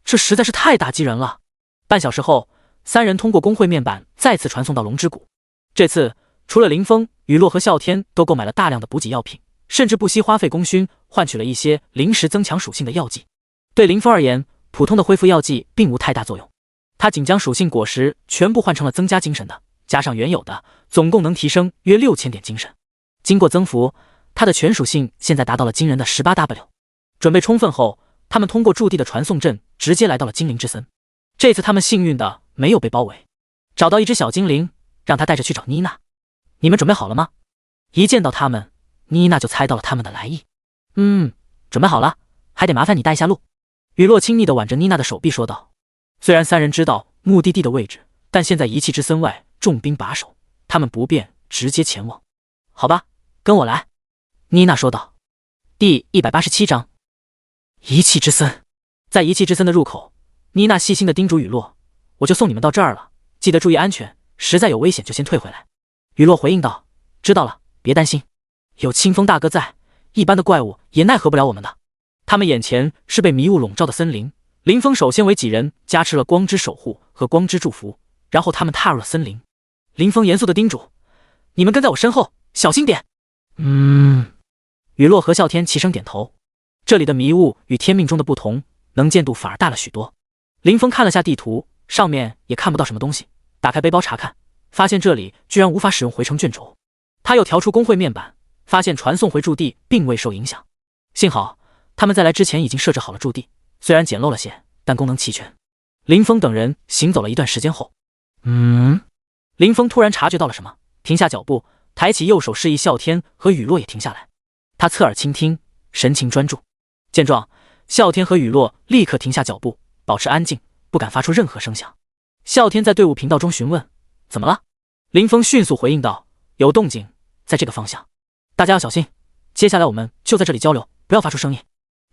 这实在是太打击人了。半小时后，三人通过工会面板再次传送到龙之谷。这次除了林峰、雨落和啸天都购买了大量的补给药品，甚至不惜花费功勋换取了一些临时增强属性的药剂。对林峰而言，普通的恢复药剂并无太大作用，他仅将属性果实全部换成了增加精神的，加上原有的，总共能提升约6000点精神。经过增幅，他的全属性现在达到了惊人的18W。准备充分后，他们通过驻地的传送阵直接来到了精灵之森。这次他们幸运的没有被包围，找到一只小精灵，让他带着去找妮娜。你们准备好了吗？一见到他们，妮娜就猜到了他们的来意。准备好了，还得麻烦你带一下路。雨落亲昵地挽着妮娜的手臂说道。虽然三人知道目的地的位置，但现在遗弃之森外重兵把守，他们不便直接前往。好吧，跟我来。妮娜说道。第187章遗弃之森。在遗弃之森的入口，妮娜细心地叮嘱雨落，我就送你们到这儿了，记得注意安全，实在有危险就先退回来。雨落回应道，知道了，别担心，有清风大哥在，一般的怪物也奈何不了我们的。他们眼前是被迷雾笼罩的森林，林峰首先为几人加持了光之守护和光之祝福，然后他们踏入了森林。林峰严肃地叮嘱，你们跟在我身后，小心点。雨落和啸天齐声点头。这里的迷雾与天命中的不同，能见度反而大了许多。林峰看了下地图，上面也看不到什么东西，打开背包查看，发现这里居然无法使用回程卷轴。他又调出工会面板，发现传送回驻地并未受影响。幸好他们在来之前已经设置好了驻地，虽然简陋了些，但功能齐全。林峰等人行走了一段时间后，林峰突然察觉到了什么，停下脚步，抬起右手示意啸天和雨落也停下来。他侧耳倾听，神情专注。见状，啸天和雨落立刻停下脚步，保持安静，不敢发出任何声响。啸天在队伍频道中询问，怎么了？林峰迅速回应道，有动静，在这个方向，大家要小心，接下来我们就在这里交流，不要发出声音。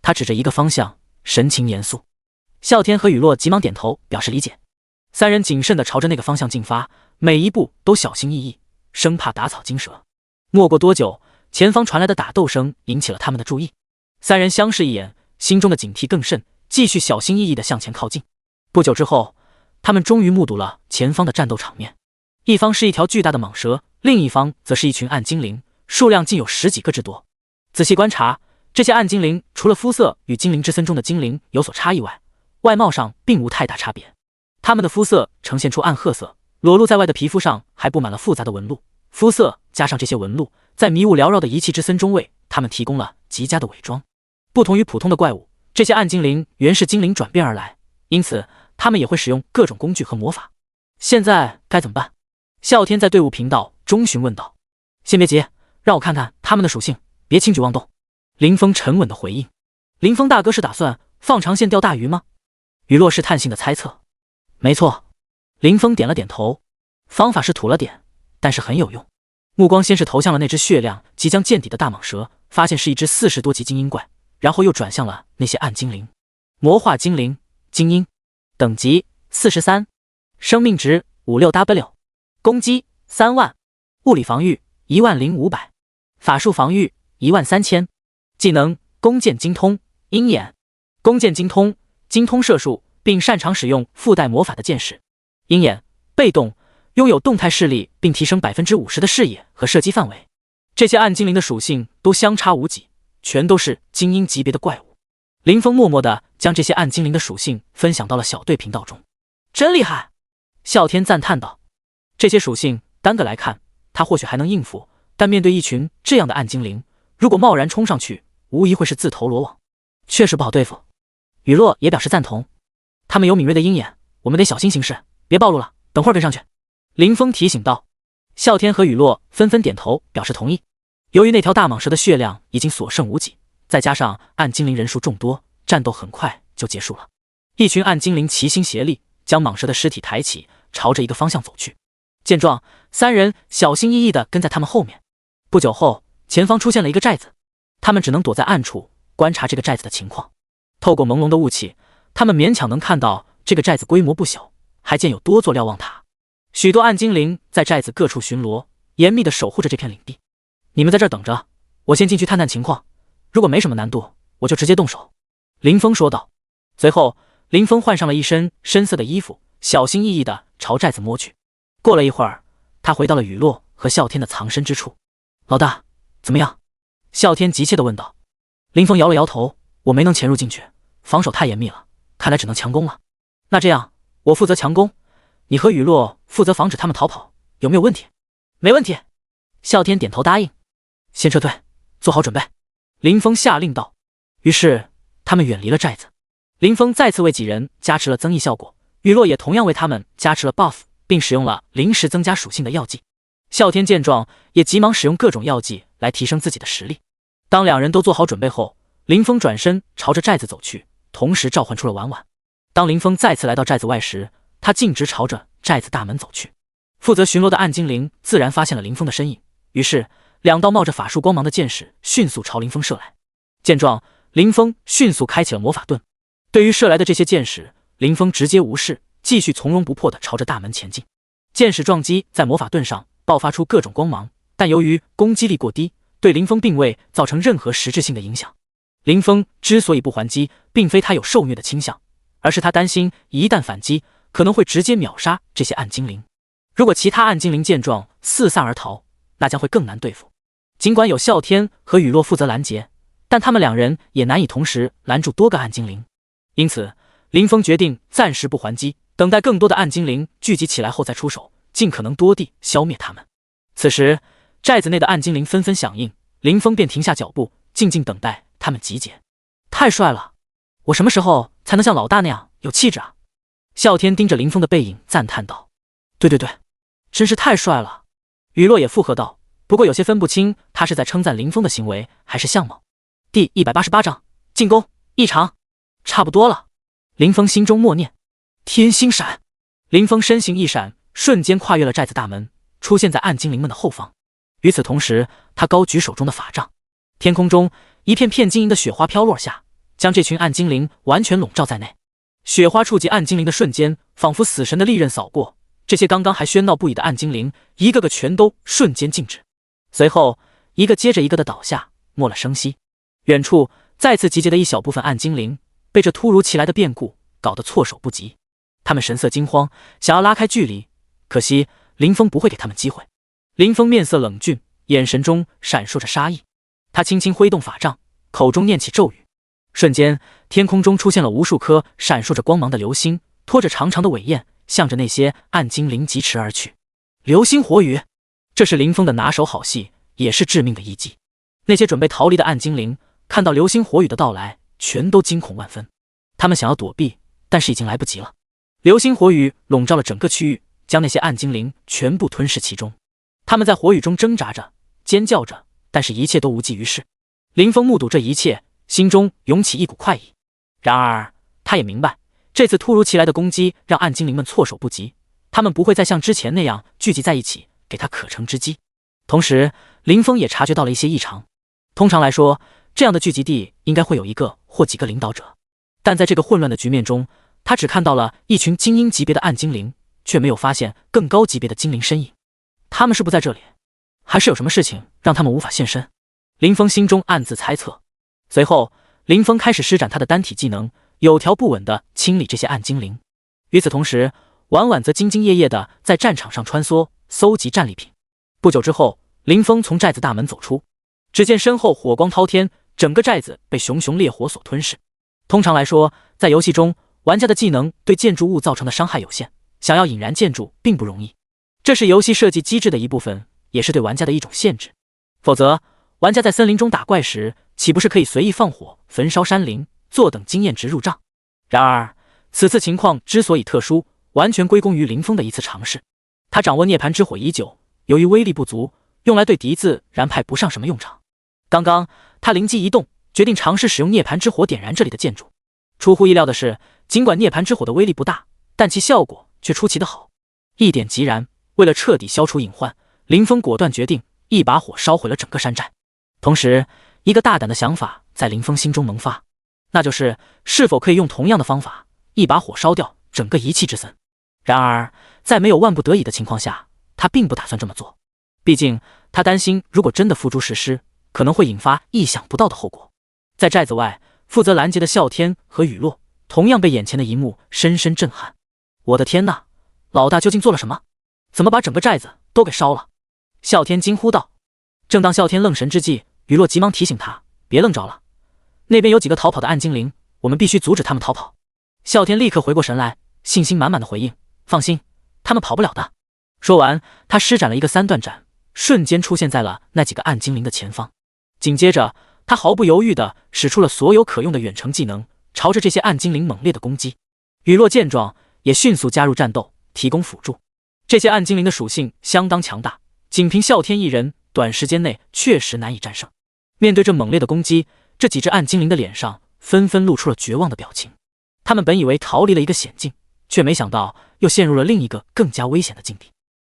他指着一个方向，神情严肃。啸天和雨落急忙点头表示理解。三人谨慎地朝着那个方向进发，每一步都小心翼翼，生怕打草惊蛇。没过多久，前方传来的打斗声引起了他们的注意。三人相视一眼，心中的警惕更甚，继续小心翼翼地向前靠近。不久之后，他们终于目睹了前方的战斗场面。一方是一条巨大的蟒蛇，另一方则是一群暗精灵，数量竟有10几个之多。仔细观察，这些暗精灵除了肤色与精灵之森中的精灵有所差异外，外貌上并无太大差别。他们的肤色呈现出暗褐色，裸露在外的皮肤上还布满了复杂的纹路。肤色加上这些纹路，在迷雾缭绕的遗弃之森中为他们提供了极佳的伪装。不同于普通的怪物，这些暗精灵原是精灵转变而来，因此他们也会使用各种工具和魔法。现在该怎么办？啸天在队伍频道中询问道。先别急，让我看看他们的属性，别轻举妄动。林峰沉稳的回应。林峰大哥是打算放长线钓大鱼吗？雨落是探性的猜测。没错。林峰点了点头。方法是土了点，但是很有用。目光先是投向了那只血量即将见底的大蟒蛇，发现是一只40多级精英怪，然后又转向了那些暗精灵。魔化精灵，精英，等级43，生命值56W，攻击3万，物理防御10500，法术防御13000，技能弓箭精通，鹰眼，弓箭精通，精通射术，并擅长使用附带魔法的箭矢。鹰眼，被动，拥有动态视力，并提升50%的视野和射击范围。这些暗精灵的属性都相差无几，全都是精英级别的怪物。林峰默默地将这些暗精灵的属性分享到了小队频道中。真厉害！啸天赞叹道。这些属性单个来看，他或许还能应付，但面对一群这样的暗精灵，如果贸然冲上去，无疑会是自投罗网，确实不好对付。雨落也表示赞同，他们有敏锐的鹰眼，我们得小心行事，别暴露了，等会儿跟上去。林峰提醒道。啸天和雨落纷纷点头表示同意。由于那条大蟒蛇的血量已经所剩无几，再加上暗精灵人数众多，战斗很快就结束了。一群暗精灵齐心协力，将蟒蛇的尸体抬起，朝着一个方向走去。见状，三人小心翼翼地跟在他们后面。不久后，前方出现了一个寨子，他们只能躲在暗处观察这个寨子的情况。透过朦胧的雾气，他们勉强能看到这个寨子规模不小，还建有多座瞭望塔。许多暗精灵在寨子各处巡逻，严密地守护着这片领地。你们在这儿等着，我先进去探探情况，如果没什么难度，我就直接动手。林峰说道。随后，林峰换上了一身深色的衣服，小心翼翼地朝寨子摸去。过了一会儿，他回到了雨落和啸天的藏身之处。老大，怎么样？啸天急切地问道。林峰摇了摇头，我没能潜入进去，防守太严密了，看来只能强攻了。那这样，我负责强攻，你和雨落负责防止他们逃跑，有没有问题？没问题。啸天点头答应。先撤退，做好准备。林峰下令道。于是他们远离了寨子。林峰再次为几人加持了增益效果，雨落也同样为他们加持了 buff， 并使用了临时增加属性的药剂。啸天见状，也急忙使用各种药剂来提升自己的实力。当两人都做好准备后，林峰转身朝着寨子走去，同时召唤出了婉婉。当林峰再次来到寨子外时，他径直朝着寨子大门走去。负责巡逻的暗精灵自然发现了林峰的身影，于是两道冒着法术光芒的箭矢迅速朝林峰射来。见状，林峰迅速开启了魔法盾。对于射来的这些箭矢，林峰直接无视，继续从容不迫地朝着大门前进。箭矢撞击在魔法盾上，爆发出各种光芒，但由于攻击力过低，对林峰并未造成任何实质性的影响。林峰之所以不还击，并非他有受虐的倾向，而是他担心一旦反击，可能会直接秒杀这些暗精灵。如果其他暗精灵见状四散而逃，那将会更难对付。尽管有啸天和雨落负责拦截，但他们两人也难以同时拦住多个暗精灵。因此，林峰决定暂时不还击，等待更多的暗精灵聚集起来后再出手，尽可能多地消灭他们。此时，寨子内的暗精灵纷纷响应，林峰便停下脚步，静静等待他们集结。太帅了！我什么时候才能像老大那样有气质啊？啸天盯着林峰的背影赞叹道。对对对，真是太帅了！雨落也附和道，不过有些分不清他是在称赞林峰的行为还是相貌。第188章进攻异常。差不多了。林峰心中默念。天星闪。林峰身形一闪，瞬间跨越了寨子大门，出现在暗精灵们的后方。与此同时，他高举手中的法杖，天空中一片片晶莹的雪花飘落下，将这群暗精灵完全笼罩在内。雪花触及暗精灵的瞬间，仿佛死神的利刃扫过，这些刚刚还喧闹不已的暗精灵，一个个全都瞬间静止，随后一个接着一个的倒下，没了声息。远处再次集结的一小部分暗精灵，被这突如其来的变故搞得措手不及。他们神色惊慌，想要拉开距离，可惜林峰不会给他们机会。林峰面色冷峻，眼神中闪烁着杀意。他轻轻挥动法杖，口中念起咒语，瞬间天空中出现了无数颗闪烁着光芒的流星，拖着长长的尾焰，向着那些暗精灵疾驰而去。流星火雨，这是林峰的拿手好戏，也是致命的一击。那些准备逃离的暗精灵看到流星火雨的到来，全都惊恐万分。他们想要躲避，但是已经来不及了。流星火雨笼罩了整个区域，将那些暗精灵全部吞噬其中。他们在火雨中挣扎着，尖叫着，但是一切都无济于事。林峰目睹这一切，心中涌起一股快意。然而他也明白，这次突如其来的攻击让暗精灵们措手不及，他们不会再像之前那样聚集在一起，给他可乘之机。同时林峰也察觉到了一些异常。通常来说，这样的聚集地应该会有一个或几个领导者，但在这个混乱的局面中，他只看到了一群精英级别的暗精灵，却没有发现更高级别的精灵身影。他们是不在这里，还是有什么事情让他们无法现身？林峰心中暗自猜测。随后林峰开始施展他的单体技能，有条不紊地清理这些暗精灵。与此同时，婉婉则兢兢业业地在战场上穿梭，搜集战利品。不久之后，林峰从寨子大门走出，只见身后火光滔天，整个寨子被熊熊烈火所吞噬。通常来说，在游戏中，玩家的技能对建筑物造成的伤害有限，想要引燃建筑并不容易，这是游戏设计机制的一部分，也是对玩家的一种限制。否则，玩家在森林中打怪时，岂不是可以随意放火焚烧山林，坐等经验值入账？然而，此次情况之所以特殊，完全归功于林峰的一次尝试。他掌握涅槃之火已久，由于威力不足，用来对敌自然派不上什么用场。刚刚他灵机一动，决定尝试使用涅槃之火点燃这里的建筑。出乎意料的是，尽管涅槃之火的威力不大，但其效果却出奇的好，一点即燃。为了彻底消除隐患，林峰果断决定一把火烧毁了整个山寨。同时，一个大胆的想法在林峰心中萌发，那就是是否可以用同样的方法，一把火烧掉整个遗弃之森。然而，在没有万不得已的情况下，他并不打算这么做。毕竟，他担心如果真的付诸实施，可能会引发意想不到的后果。在寨子外，负责拦截的啸天和雨落同样被眼前的一幕深深震撼。我的天哪，老大究竟做了什么？怎么把整个寨子都给烧了？啸天惊呼道。正当啸天愣神之际，雨落急忙提醒他，别愣着了，那边有几个逃跑的暗精灵，我们必须阻止他们逃跑。啸天立刻回过神来，信心满满的回应，放心，他们跑不了的。说完，他施展了一个三段斩，瞬间出现在了那几个暗精灵的前方。紧接着，他毫不犹豫地使出了所有可用的远程技能，朝着这些暗精灵猛烈的攻击。雨落见状，也迅速加入战斗，提供辅助。这些暗精灵的属性相当强大，仅凭啸天一人，短时间内确实难以战胜。面对这猛烈的攻击，这几只暗精灵的脸上纷纷露出了绝望的表情。他们本以为逃离了一个险境，却没想到又陷入了另一个更加危险的境地。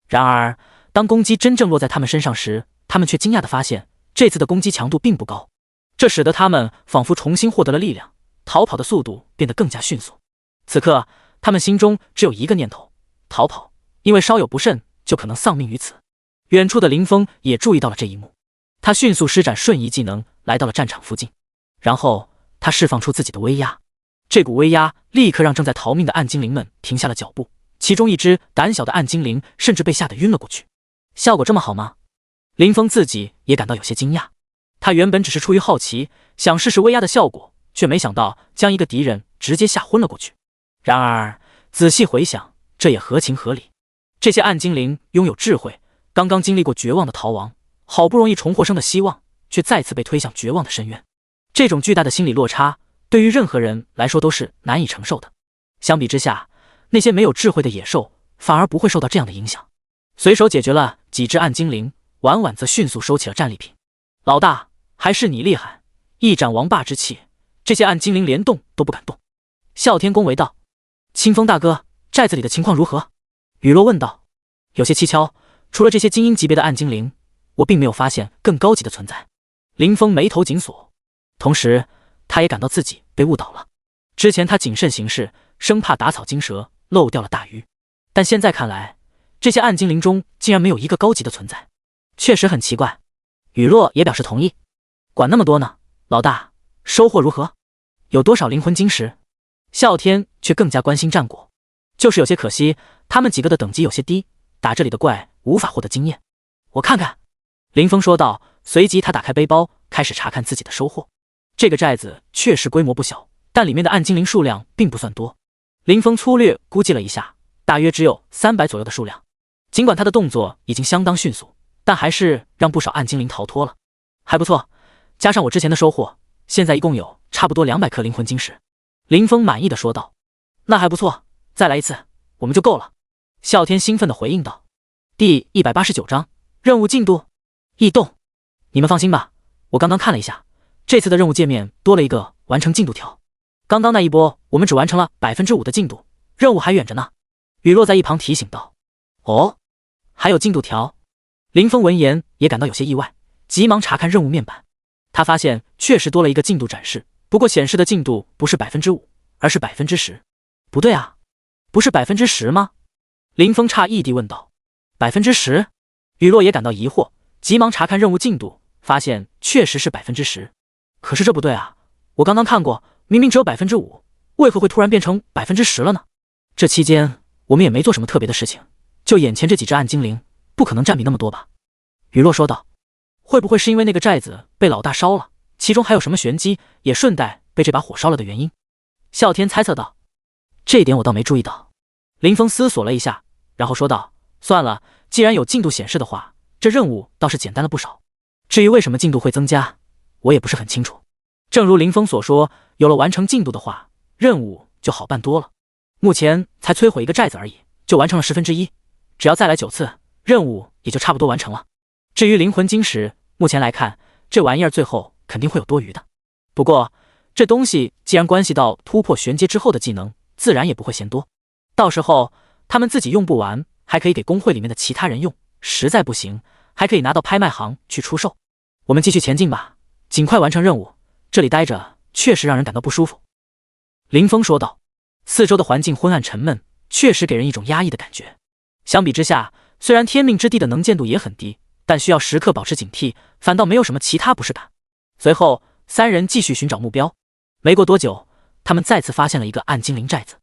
然而，当攻击真正落在他们身上时，他们却惊讶地发现，这次的攻击强度并不高，这使得他们仿佛重新获得了力量，逃跑的速度变得更加迅速。此刻，他们心中只有一个念头：逃跑，因为稍有不慎就可能丧命于此。远处的林峰也注意到了这一幕，他迅速施展瞬移技能，来到了战场附近，然后他释放出自己的威压。这股威压立刻让正在逃命的暗精灵们停下了脚步，其中一只胆小的暗精灵甚至被吓得晕了过去。效果这么好吗？林峰自己也感到有些惊讶。他原本只是出于好奇，想试试威压的效果，却没想到将一个敌人直接吓昏了过去。然而仔细回想，这也合情合理。这些暗精灵拥有智慧，刚刚经历过绝望的逃亡，好不容易重获生的希望，却再次被推向绝望的深渊。这种巨大的心理落差，对于任何人来说都是难以承受的。相比之下，那些没有智慧的野兽反而不会受到这样的影响。随手解决了几只暗精灵，婉婉则迅速收起了战利品。老大，还是你厉害，一展王霸之气，这些暗精灵连动都不敢动。啸天恭维道。清风大哥，寨子里的情况如何？雨落问道。有些蹊跷，除了这些精英级别的暗精灵，我并没有发现更高级的存在。林峰眉头紧锁，同时他也感到自己被误导了。之前他谨慎行事，生怕打草惊蛇，漏掉了大鱼，但现在看来，这些暗精灵中竟然没有一个高级的存在，确实很奇怪。雨落也表示同意。管那么多呢，老大，收获如何？有多少灵魂晶石？啸天却更加关心战果，就是有些可惜，他们几个的等级有些低，打这里的怪无法获得经验。我看看，林峰说道，随即他打开背包，开始查看自己的收获。这个寨子确实规模不小，但里面的暗精灵数量并不算多。林峰粗略估计了一下，大约只有300左右的数量。尽管他的动作已经相当迅速，但还是让不少暗精灵逃脱了。还不错，加上我之前的收获，现在一共有差不多200颗灵魂晶石。林峰满意的说道。那还不错，再来一次，我们就够了。啸天兴奋的回应道。第189章，任务进度异动。你们放心吧，我刚刚看了一下，这次的任务界面多了一个完成进度条。刚刚那一波我们只完成了5%的进度，任务还远着呢。雨落在一旁提醒道。哦，还有进度条？林峰闻言也感到有些意外，急忙查看任务面板。他发现确实多了一个进度展示，不过显示的进度不是5%，而是10%。不对啊，不是10%吗？林峰诧异地问道。10%？雨落也感到疑惑，急忙查看任务进度，发现确实是10%。可是这不对啊，我刚刚看过，明明只有5%，为何会突然变成10%了呢？这期间我们也没做什么特别的事情，就眼前这几只暗精灵，不可能占比那么多吧？雨落说道。会不会是因为那个寨子被老大烧了，其中还有什么玄机，也顺带被这把火烧了的原因？啸天猜测道。这一点我倒没注意到。林峰思索了一下，然后说道，算了，既然有进度显示的话，这任务倒是简单了不少。至于为什么进度会增加，我也不是很清楚。正如林峰所说，有了完成进度的话，任务就好办多了。目前才摧毁一个寨子而已，就完成了1/10，只要再来9次，任务也就差不多完成了。至于灵魂晶石，目前来看，这玩意儿最后肯定会有多余的。不过，这东西既然关系到突破玄阶之后的技能，自然也不会嫌多。到时候他们自己用不完，还可以给工会里面的其他人用，实在不行，还可以拿到拍卖行去出售。我们继续前进吧，尽快完成任务。这里待着确实让人感到不舒服。林峰说道。四周的环境昏暗沉闷，确实给人一种压抑的感觉。相比之下，虽然天命之地的能见度也很低，但需要时刻保持警惕，反倒没有什么其他不适感。随后，三人继续寻找目标。没过多久，他们再次发现了一个暗精灵寨子。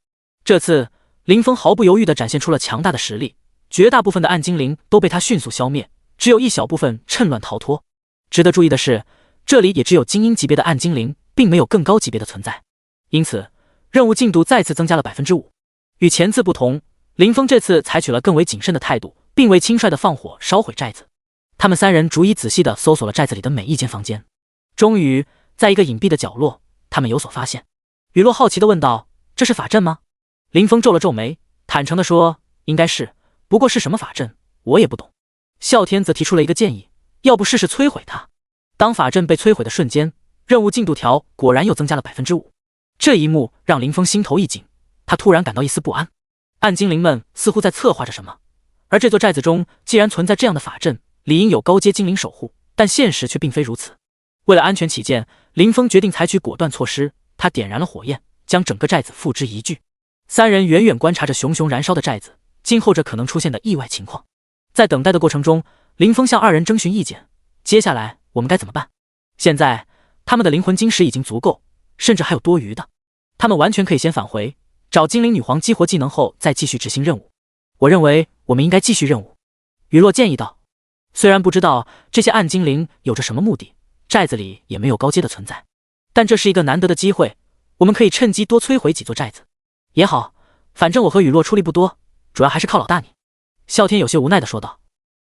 这次，林峰毫不犹豫地展现出了强大的实力，绝大部分的暗精灵都被他迅速消灭，只有一小部分趁乱逃脱。值得注意的是，这里也只有精英级别的暗精灵，并没有更高级别的存在。因此，任务进度再次增加了 5%。与前次不同，林峰这次采取了更为谨慎的态度，并未轻率地放火烧毁寨子。他们三人逐一仔细地搜索了寨子里的每一间房间。终于，在一个隐蔽的角落，他们有所发现。雨落好奇地问道：“这是法阵吗？”林峰皱了皱眉，坦诚地说：“应该是，不过是什么法阵，我也不懂。”啸天则提出了一个建议：“要不试试摧毁它？”当法阵被摧毁的瞬间，任务进度条果然又增加了 5%。这一幕让林峰心头一紧，他突然感到一丝不安。暗精灵们似乎在策划着什么，而这座寨子中既然存在这样的法阵，理应有高阶精灵守护，但现实却并非如此。为了安全起见，林峰决定采取果断措施。他点燃了火焰，将整个寨子付之一炬。三人远远观察着熊熊燃烧的寨子，静候着可能出现的意外情况。在等待的过程中，林峰向二人征询意见：“接下来我们该怎么办？”现在他们的灵魂晶石已经足够，甚至还有多余的，他们完全可以先返回，找精灵女皇激活技能后再继续执行任务。我认为我们应该继续任务。雨落建议道。虽然不知道这些暗精灵有着什么目的，寨子里也没有高阶的存在，但这是一个难得的机会，我们可以趁机多摧毁几座寨子。也好，反正我和雨落出力不多，主要还是靠老大你。啸天有些无奈地说道。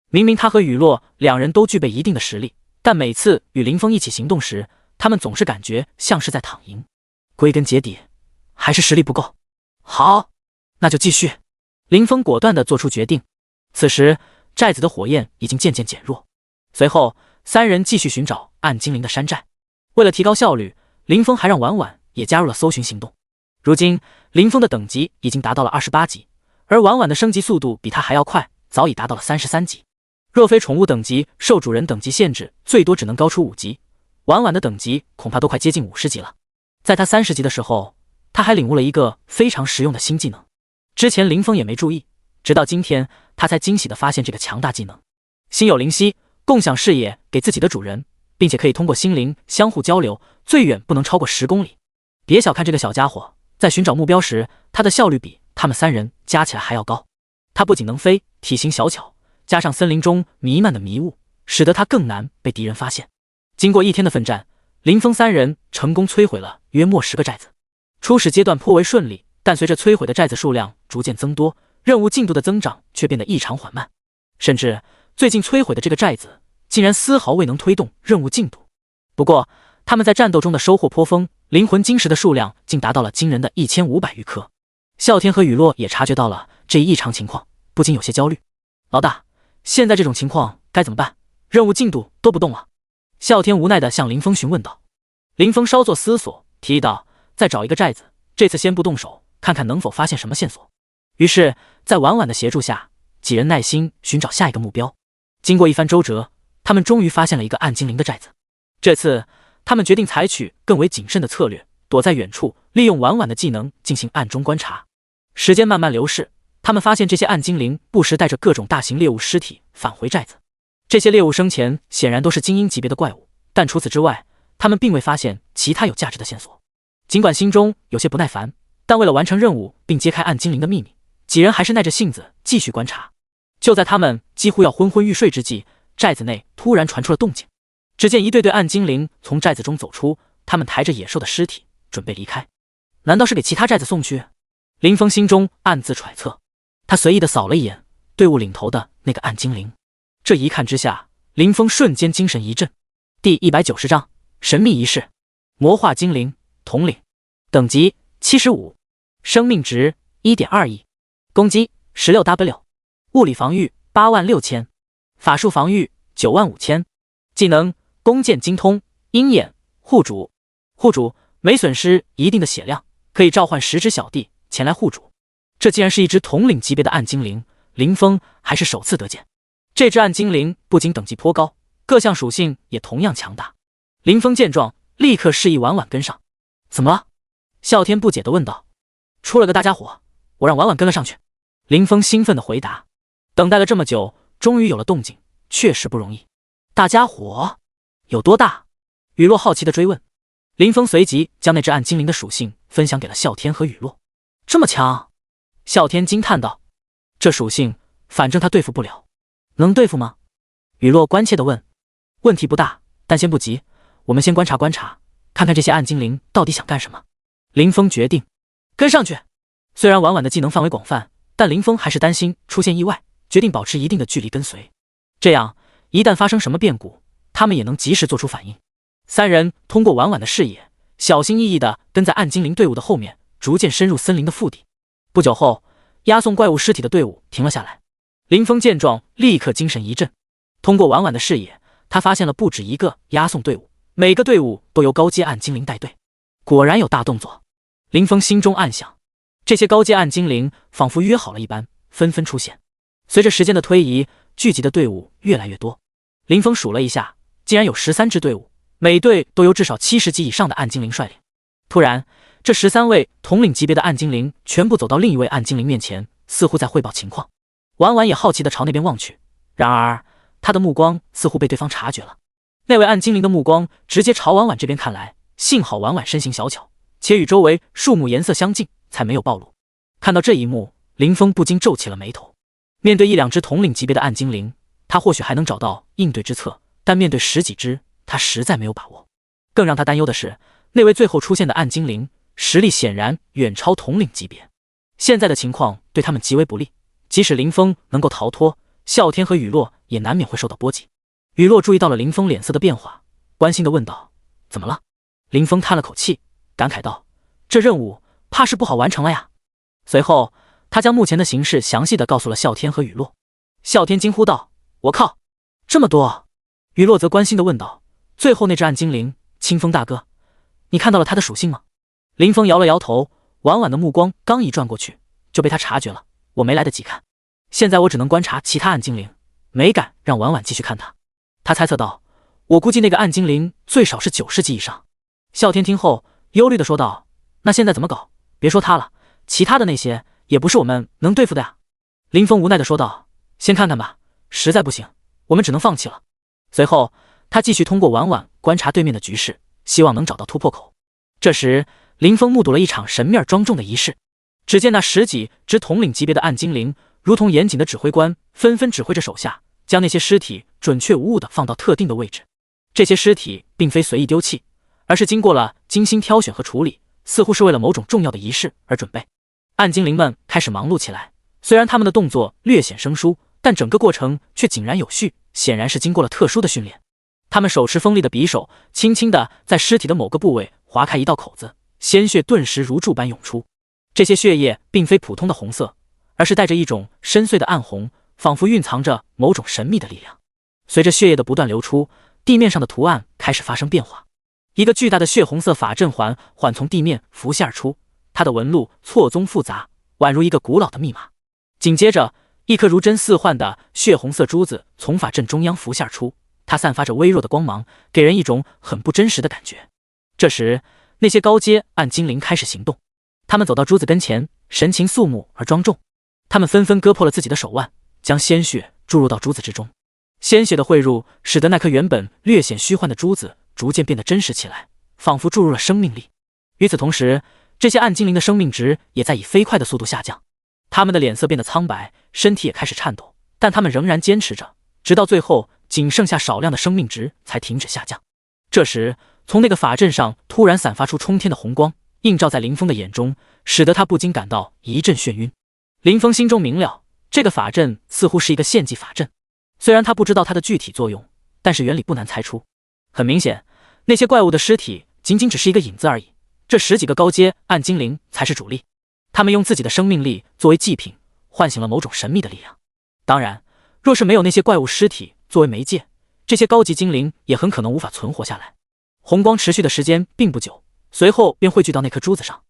明明他和雨落两人都具备一定的实力，但每次与林峰一起行动时，他们总是感觉像是在躺赢。归根结底，还是实力不够。好，那就继续。林峰果断地做出决定。此时，寨子的火焰已经渐渐减弱。随后，三人继续寻找暗精灵的山寨。为了提高效率，林峰还让婉婉也加入了搜寻行动。如今，林峰的等级已经达到了28级，而婉婉的升级速度比他还要快，早已达到了33级。若非宠物等级受主人等级限制，最多只能高出5级，婉婉的等级恐怕都快接近50级了。在他30级的时候，他还领悟了一个非常实用的新技能，之前林峰也没注意，直到今天他才惊喜地发现这个强大技能。心有灵犀，共享视野给自己的主人，并且可以通过心灵相互交流，最远不能超过10公里。别小看这个小家伙，在寻找目标时，他的效率比他们三人加起来还要高。他不仅能飞，体型小巧，加上森林中弥漫的迷雾，使得他更难被敌人发现。经过一天的奋战，林峰三人成功摧毁了约莫10个寨子。初始阶段颇为顺利，但随着摧毁的寨子数量逐渐增多，任务进度的增长却变得异常缓慢。甚至最近摧毁的这个寨子，竟然丝毫未能推动任务进度。不过，他们在战斗中的收获颇丰，灵魂晶石的数量竟达到了惊人的1500余颗。啸天和雨落也察觉到了这一异常情况，不禁有些焦虑。老大，现在这种情况该怎么办？任务进度都不动了。啸天无奈地向林峰询问道。林峰稍作思索，提议道：“再找一个寨子，这次先不动手，看看能否发现什么线索。”于是，在婉婉的协助下，几人耐心寻找下一个目标。经过一番周折，他们终于发现了一个暗精灵的寨子。这次，他们决定采取更为谨慎的策略，躲在远处，利用婉婉的技能进行暗中观察。时间慢慢流逝，他们发现这些暗精灵不时带着各种大型猎物尸体返回寨子。这些猎物生前显然都是精英级别的怪物，但除此之外，他们并未发现其他有价值的线索。尽管心中有些不耐烦，但为了完成任务并揭开暗精灵的秘密，几人还是耐着性子继续观察。就在他们几乎要昏昏欲睡之际，寨子内突然传出了动静。只见一对对暗精灵从寨子中走出，他们抬着野兽的尸体准备离开。难道是给其他寨子送去？林峰心中暗自揣测。他随意地扫了一眼队伍领头的那个暗精灵，这一看之下，林峰瞬间精神一振。第190章神秘仪式，魔化精灵统领，等级75，生命值 1.2 亿，攻击 16W， 物理防御86000，法术防御95000，技能弓箭精通，鹰眼护主，护主每损失一定的血量，可以召唤10只小弟前来护主。这既然是一只统领级别的暗精灵，林峰还是首次得见。这只暗精灵不仅等级颇高，各项属性也同样强大。林峰见状，立刻示意婉婉跟上。怎么了？啸天不解地问道。出了个大家伙，我让婉婉跟了上去。林峰兴奋地回答。等待了这么久，终于有了动静，确实不容易。大家伙有多大？雨落好奇地追问。林峰随即将那只暗精灵的属性分享给了啸天和雨落。这么强？啸天惊叹道。这属性反正他对付不了。能对付吗？雨落关切地问。问题不大，但先不急，我们先观察观察，看看这些暗精灵到底想干什么。林峰决定跟上去。虽然婉婉的技能范围广泛，但林峰还是担心出现意外，决定保持一定的距离跟随。这样一旦发生什么变故，他们也能及时做出反应。三人通过婉婉的视野，小心翼翼地跟在暗精灵队伍的后面，逐渐深入森林的腹地。不久后，押送怪物尸体的队伍停了下来。林峰见状，立刻精神一振。通过婉婉的视野，他发现了不止一个押送队伍，每个队伍都由高阶暗精灵带队。果然有大动作。林峰心中暗想，这些高阶暗精灵仿佛约好了一般，纷纷出现。随着时间的推移，聚集的队伍越来越多。林峰数了一下，竟然有13支队伍，每队都由至少70级以上的暗精灵率领。突然，这13位统领级别的暗精灵全部走到另一位暗精灵面前，似乎在汇报情况。婉婉也好奇地朝那边望去，然而他的目光似乎被对方察觉了。那位暗精灵的目光直接朝婉婉这边看来，幸好婉婉身形小巧，且与周围树木颜色相近，才没有暴露。看到这一幕，林峰不禁皱起了眉头。面对1-2只统领级别的暗精灵，他或许还能找到应对之策，但面对10几只，他实在没有把握。更让他担忧的是，那位最后出现的暗精灵实力显然远超统领级别，现在的情况对他们极为不利。即使林峰能够逃脱，啸天和雨落也难免会受到波及。雨落注意到了林峰脸色的变化，关心地问道：怎么了？林峰叹了口气，感慨道：这任务怕是不好完成了呀。随后他将目前的形势详细地告诉了啸天和雨落。啸天惊呼道：我靠，这么多！雨落则关心地问道：最后那只暗精灵，清风大哥，你看到了他的属性吗？林峰摇了摇头，婉婉的目光刚一转过去，就被他察觉了。我没来得及看，现在我只能观察其他暗精灵，没敢让婉婉继续看他。他猜测道：我估计那个暗精灵最少是90级以上。啸天听后忧虑地说道：那现在怎么搞？别说他了，其他的那些也不是我们能对付的呀。林峰无奈地说道：先看看吧，实在不行我们只能放弃了。随后他继续通过婉婉观察对面的局势，希望能找到突破口。这时林峰目睹了一场神秘而庄重的仪式。只见那10几只统领级别的暗精灵如同严谨的指挥官，纷纷指挥着手下将那些尸体准确无误地放到特定的位置。这些尸体并非随意丢弃，而是经过了精心挑选和处理，似乎是为了某种重要的仪式而准备。暗精灵们开始忙碌起来，虽然他们的动作略显生疏，但整个过程却井然有序，显然是经过了特殊的训练。他们手持锋利的匕首，轻轻地在尸体的某个部位划开一道口子，鲜血顿时如注般涌出。这些血液并非普通的红色，而是带着一种深邃的暗红，仿佛蕴藏着某种神秘的力量。随着血液的不断流出，地面上的图案开始发生变化。一个巨大的血红色法阵环缓从地面浮现而出，它的纹路错综复杂，宛如一个古老的密码。紧接着，一颗如真似幻的血红色珠子从法阵中央浮现而出，它散发着微弱的光芒，给人一种很不真实的感觉。这时，那些高阶暗精灵开始行动。他们走到珠子跟前，神情肃穆而庄重。他们纷纷割破了自己的手腕，将鲜血注入到珠子之中。鲜血的汇入，使得那颗原本略显虚幻的珠子逐渐变得真实起来，仿佛注入了生命力。与此同时，这些暗精灵的生命值也在以飞快的速度下降。他们的脸色变得苍白，身体也开始颤抖，但他们仍然坚持着，直到最后仅剩下少量的生命值才停止下降。这时，从那个法阵上突然散发出冲天的红光，映照在林峰的眼中，使得他不禁感到一阵眩晕。林峰心中明了，这个法阵似乎是一个献祭法阵。虽然他不知道它的具体作用，但是原理不难猜出。很明显，那些怪物的尸体仅仅只是一个引子而已，这10几个高阶暗精灵才是主力。他们用自己的生命力作为祭品，唤醒了某种神秘的力量。当然，若是没有那些怪物尸体作为媒介，这些高级精灵也很可能无法存活下来。红光持续的时间并不久，随后便汇聚到那颗珠子上。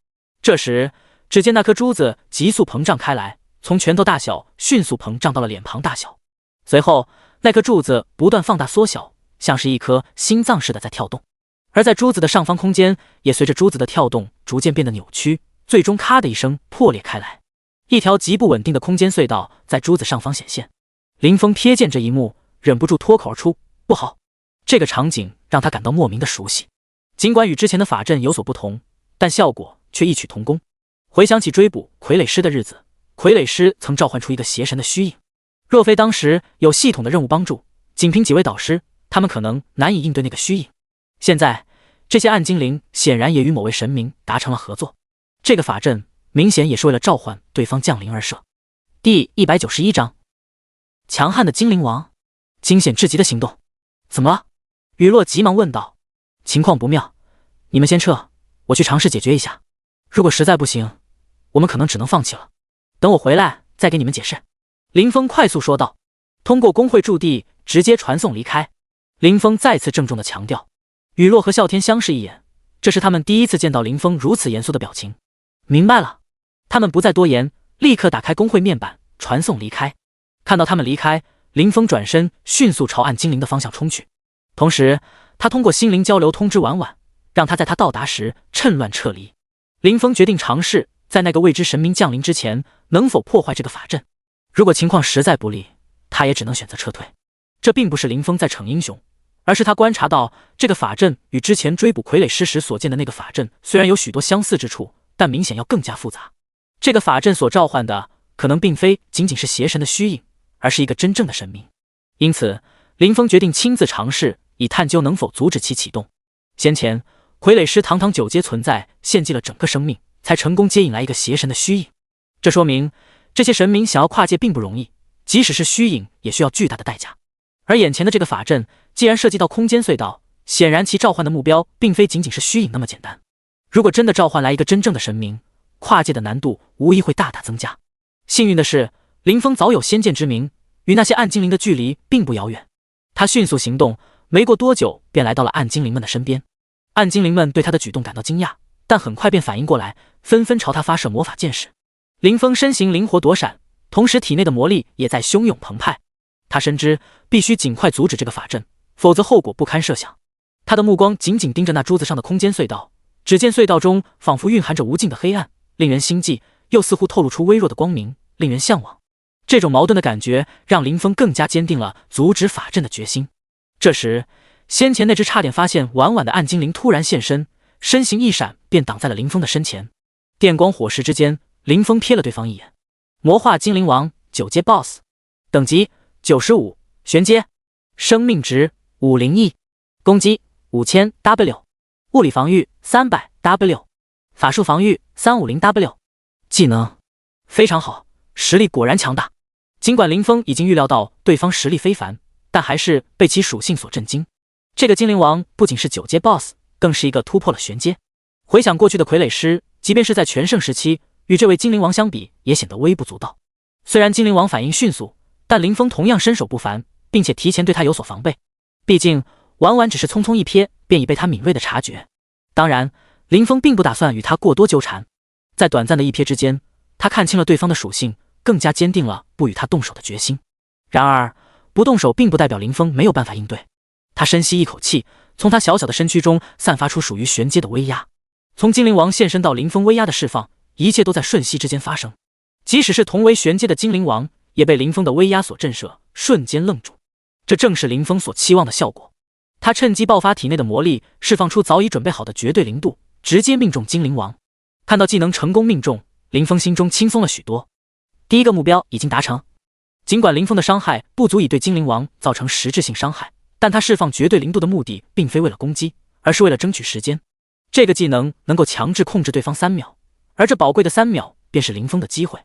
这时，只见那颗珠子急速膨胀开来，从拳头大小迅速膨胀到了脸庞大小。随后，那颗珠子不断放大缩小，像是一颗心脏似的在跳动。而在珠子的上方空间也随着珠子的跳动逐渐变得扭曲，最终咔的一声破裂开来。一条极不稳定的空间隧道在珠子上方显现。林峰瞥见这一幕，忍不住脱口而出：“不好！”这个场景让他感到莫名的熟悉，尽管与之前的法阵有所不同，但效果却异曲同工。回想起追捕傀儡师的日子，傀儡师曾召唤出一个邪神的虚影，若非当时有系统的任务帮助，仅凭几位导师，他们可能难以应对那个虚影。现在，这些暗精灵显然也与某位神明达成了合作，这个法阵明显也是为了召唤对方降临而设。第191章，强悍的精灵王，惊险至极的行动。怎么了？雨落急忙问道。情况不妙，你们先撤，我去尝试解决一下。如果实在不行，我们可能只能放弃了。等我回来再给你们解释。林峰快速说道。通过工会驻地直接传送离开。林峰再次郑重地强调。雨落和啸天相视一眼，这是他们第一次见到林峰如此严肃的表情。明白了。他们不再多言，立刻打开工会面板传送离开。看到他们离开，林峰转身迅速朝暗精灵的方向冲去，同时他通过心灵交流通知婉婉，让他在他到达时趁乱撤离。林峰决定尝试在那个未知神明降临之前能否破坏这个法阵，如果情况实在不利，他也只能选择撤退。这并不是林峰在逞英雄，而是他观察到这个法阵与之前追捕傀儡师时所见的那个法阵虽然有许多相似之处，但明显要更加复杂。这个法阵所召唤的可能并非仅仅是邪神的虚影，而是一个真正的神明。因此，林峰决定亲自尝试，以探究能否阻止其启动。先前，傀儡师堂堂9阶存在，献祭了整个生命，才成功接引来一个邪神的虚影。这说明，这些神明想要跨界并不容易，即使是虚影，也需要巨大的代价。而眼前的这个法阵，既然涉及到空间隧道，显然其召唤的目标并非仅仅是虚影那么简单。如果真的召唤来一个真正的神明，跨界的难度无疑会大大增加。幸运的是，林峰早有先见之明，与那些暗精灵的距离并不遥远。他迅速行动，没过多久便来到了暗精灵们的身边。暗精灵们对他的举动感到惊讶，但很快便反应过来，纷纷朝他发射魔法箭矢。林峰身形灵活躲闪，同时体内的魔力也在汹涌澎湃。他深知必须尽快阻止这个法阵，否则后果不堪设想。他的目光紧紧盯着那珠子上的空间隧道，只见隧道中仿佛蕴含着无尽的黑暗，令人心悸，又似乎透露出微弱的光明，令人向往。这种矛盾的感觉让林峰更加坚定了阻止法阵的决心。这时，先前那只差点发现婉婉的暗精灵突然现身，身形一闪便挡在了林峰的身前。电光火石之间，林峰瞥了对方一眼。魔化精灵王9阶 BOSS， 等级95，玄阶，生命值501，攻击5000W， 物理防御300W， 法术防御350W， 技能非常好，实力果然强大。尽管林峰已经预料到对方实力非凡，但还是被其属性所震惊。这个精灵王不仅是9阶 BOSS， 更是一个突破了玄阶。回想过去的傀儡师，即便是在全盛时期，与这位精灵王相比也显得微不足道。虽然精灵王反应迅速，但林峰同样身手不凡，并且提前对他有所防备。毕竟婉婉只是匆匆一瞥，便已被他敏锐的察觉。当然，林峰并不打算与他过多纠缠。在短暂的一瞥之间，他看清了对方的属性，更加坚定了不与他动手的决心。然而，不动手并不代表林峰没有办法应对。他深吸一口气，从他小小的身躯中散发出属于玄阶的威压。从精灵王现身到林峰威压的释放，一切都在瞬息之间发生。即使是同为玄阶的精灵王，也被林峰的威压所震慑，瞬间愣住。这正是林峰所期望的效果。他趁机爆发体内的魔力，释放出早已准备好的绝对零度，直接命中精灵王。看到技能成功命中，林峰心中轻松了许多。第一个目标已经达成。尽管林峰的伤害不足以对精灵王造成实质性伤害，但他释放绝对零度的目的并非为了攻击，而是为了争取时间。这个技能能够强制控制对方3秒，而这宝贵的3秒便是林峰的机会。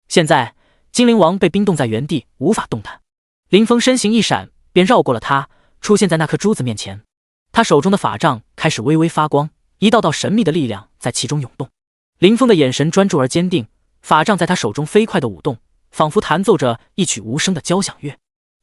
现在精灵王被冰冻在原地，无法动弹。林峰身形一闪，便绕过了他，出现在那颗珠子面前。他手中的法杖开始微微发光，一道道神秘的力量在其中涌动。林峰的眼神专注而坚定，法杖在他手中飞快地舞动，仿佛弹奏着一曲无声的交响乐。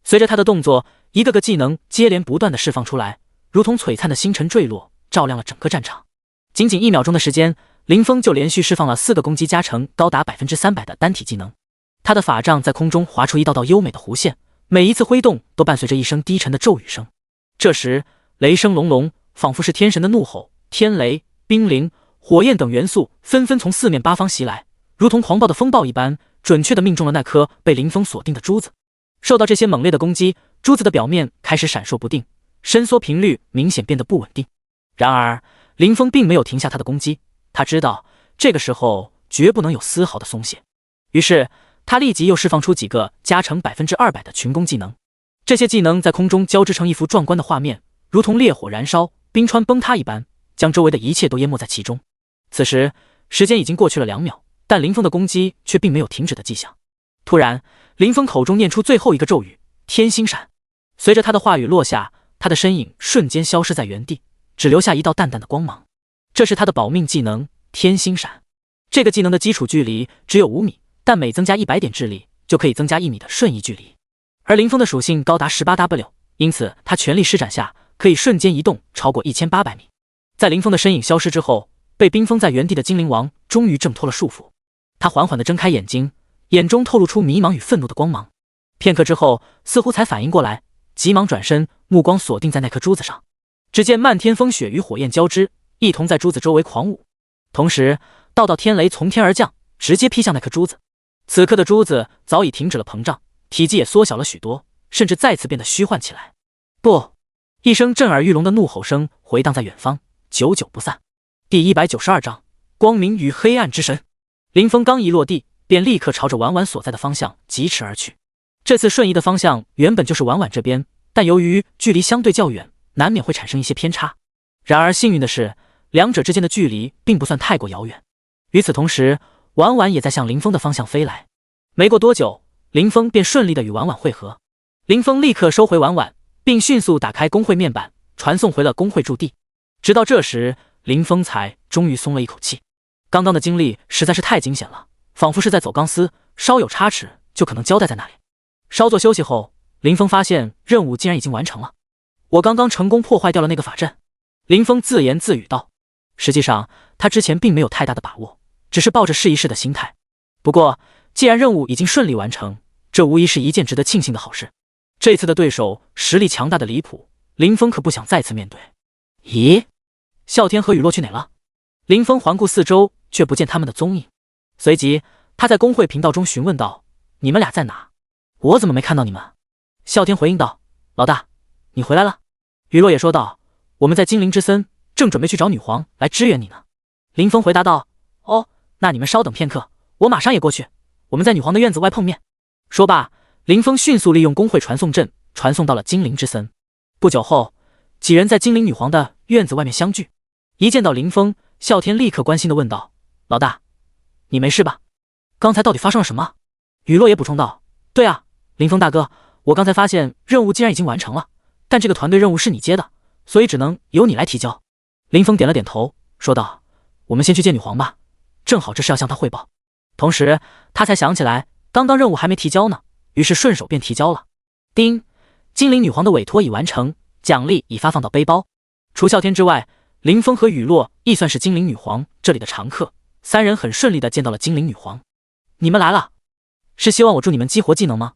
随着他的动作，一个个技能接连不断地释放出来，如同璀璨的星辰坠落，照亮了整个战场。仅仅1秒钟的时间，林峰就连续释放了4个攻击加成高达 300% 的单体技能。他的法杖在空中划出一道道优美的弧线，每一次挥动都伴随着一声低沉的咒语声。这时，雷声隆隆，仿佛是天神的怒吼，天雷、冰凌、火焰等元素纷纷从4面8方袭来，如同狂暴的风暴一般，准确地命中了那颗被林峰锁定的珠子。受到这些猛烈的攻击，珠子的表面开始闪烁不定，伸缩频率明显变得不稳定。然而，林峰并没有停下他的攻击，他知道这个时候绝不能有丝毫的松懈。于是，他立即又释放出几个加成 200% 的群攻技能。这些技能在空中交织成一幅壮观的画面，如同烈火燃烧、冰川崩塌一般，将周围的一切都淹没在其中。此时，时间已经过去了2秒，但林峰的攻击却并没有停止的迹象。突然，林峰口中念出最后一个咒语“天星闪”，随着他的话语落下，他的身影瞬间消失在原地，只留下一道淡淡的光芒。这是他的保命技能“天星闪”。这个技能的基础距离只有5米，但每增加100点智力，就可以增加1米的瞬移距离。而林峰的属性高达 18W， 因此他全力施展下，可以瞬间移动超过1800米。在林峰的身影消失之后，被冰封在原地的精灵王终于挣脱了束缚。他缓缓地睁开眼睛，眼中透露出迷茫与愤怒的光芒。片刻之后，似乎才反应过来，急忙转身，目光锁定在那颗珠子上。只见漫天风雪与火焰交织，一同在珠子周围狂舞。同时，道道天雷从天而降，直接劈向那颗珠子。此刻的珠子早已停止了膨胀，体积也缩小了许多，甚至再次变得虚幻起来。不！一声震耳欲聋的怒吼声回荡在远方，久久不散。第192章光明与黑暗之神。林峰刚一落地，便立刻朝着婉婉所在的方向疾驰而去。这次瞬移的方向原本就是婉婉这边，但由于距离相对较远，难免会产生一些偏差。然而幸运的是，两者之间的距离并不算太过遥远。与此同时，婉婉也在向林峰的方向飞来。没过多久，林峰便顺利的与婉婉会合。林峰立刻收回婉婉，并迅速打开工会面板，传送回了工会驻地。直到这时，林峰才终于松了一口气。刚刚的经历实在是太惊险了，仿佛是在走钢丝，稍有差池就可能交代在那里。稍作休息后，林峰发现任务竟然已经完成了。我刚刚成功破坏掉了那个法阵。林峰自言自语道。实际上，他之前并没有太大的把握，只是抱着试一试的心态。不过，既然任务已经顺利完成，这无疑是一件值得庆幸的好事。这次的对手实力强大的离谱，林峰可不想再次面对。咦，啸天和雨落去哪了？林峰环顾四周，却不见他们的踪影。随即，他在工会频道中询问道：“你们俩在哪？我怎么没看到你们？”啸天回应道：“老大，你回来了。”雨落也说道：“我们在精灵之森，正准备去找女皇来支援你呢。”林峰回答道：“哦，那你们稍等片刻，我马上也过去。我们在女皇的院子外碰面。”说罢，林峰迅速利用工会传送阵传送到了精灵之森。不久后，几人在精灵女皇的院子外面相聚。一见到林峰，啸天立刻关心地问道：“老大，你没事吧？刚才到底发生了什么？”雨落也补充道：“对啊，林峰大哥，我刚才发现任务竟然已经完成了，但这个团队任务是你接的，所以只能由你来提交。”林峰点了点头，说道：“我们先去见女皇吧，正好这事要向她汇报。”同时，他才想起来，刚刚任务还没提交呢，于是顺手便提交了。丁，精灵女皇的委托已完成，奖励已发放到背包。除啸天之外，林峰和雨落亦算是精灵女皇这里的常客，三人很顺利地见到了精灵女皇。你们来了，是希望我助你们激活技能吗？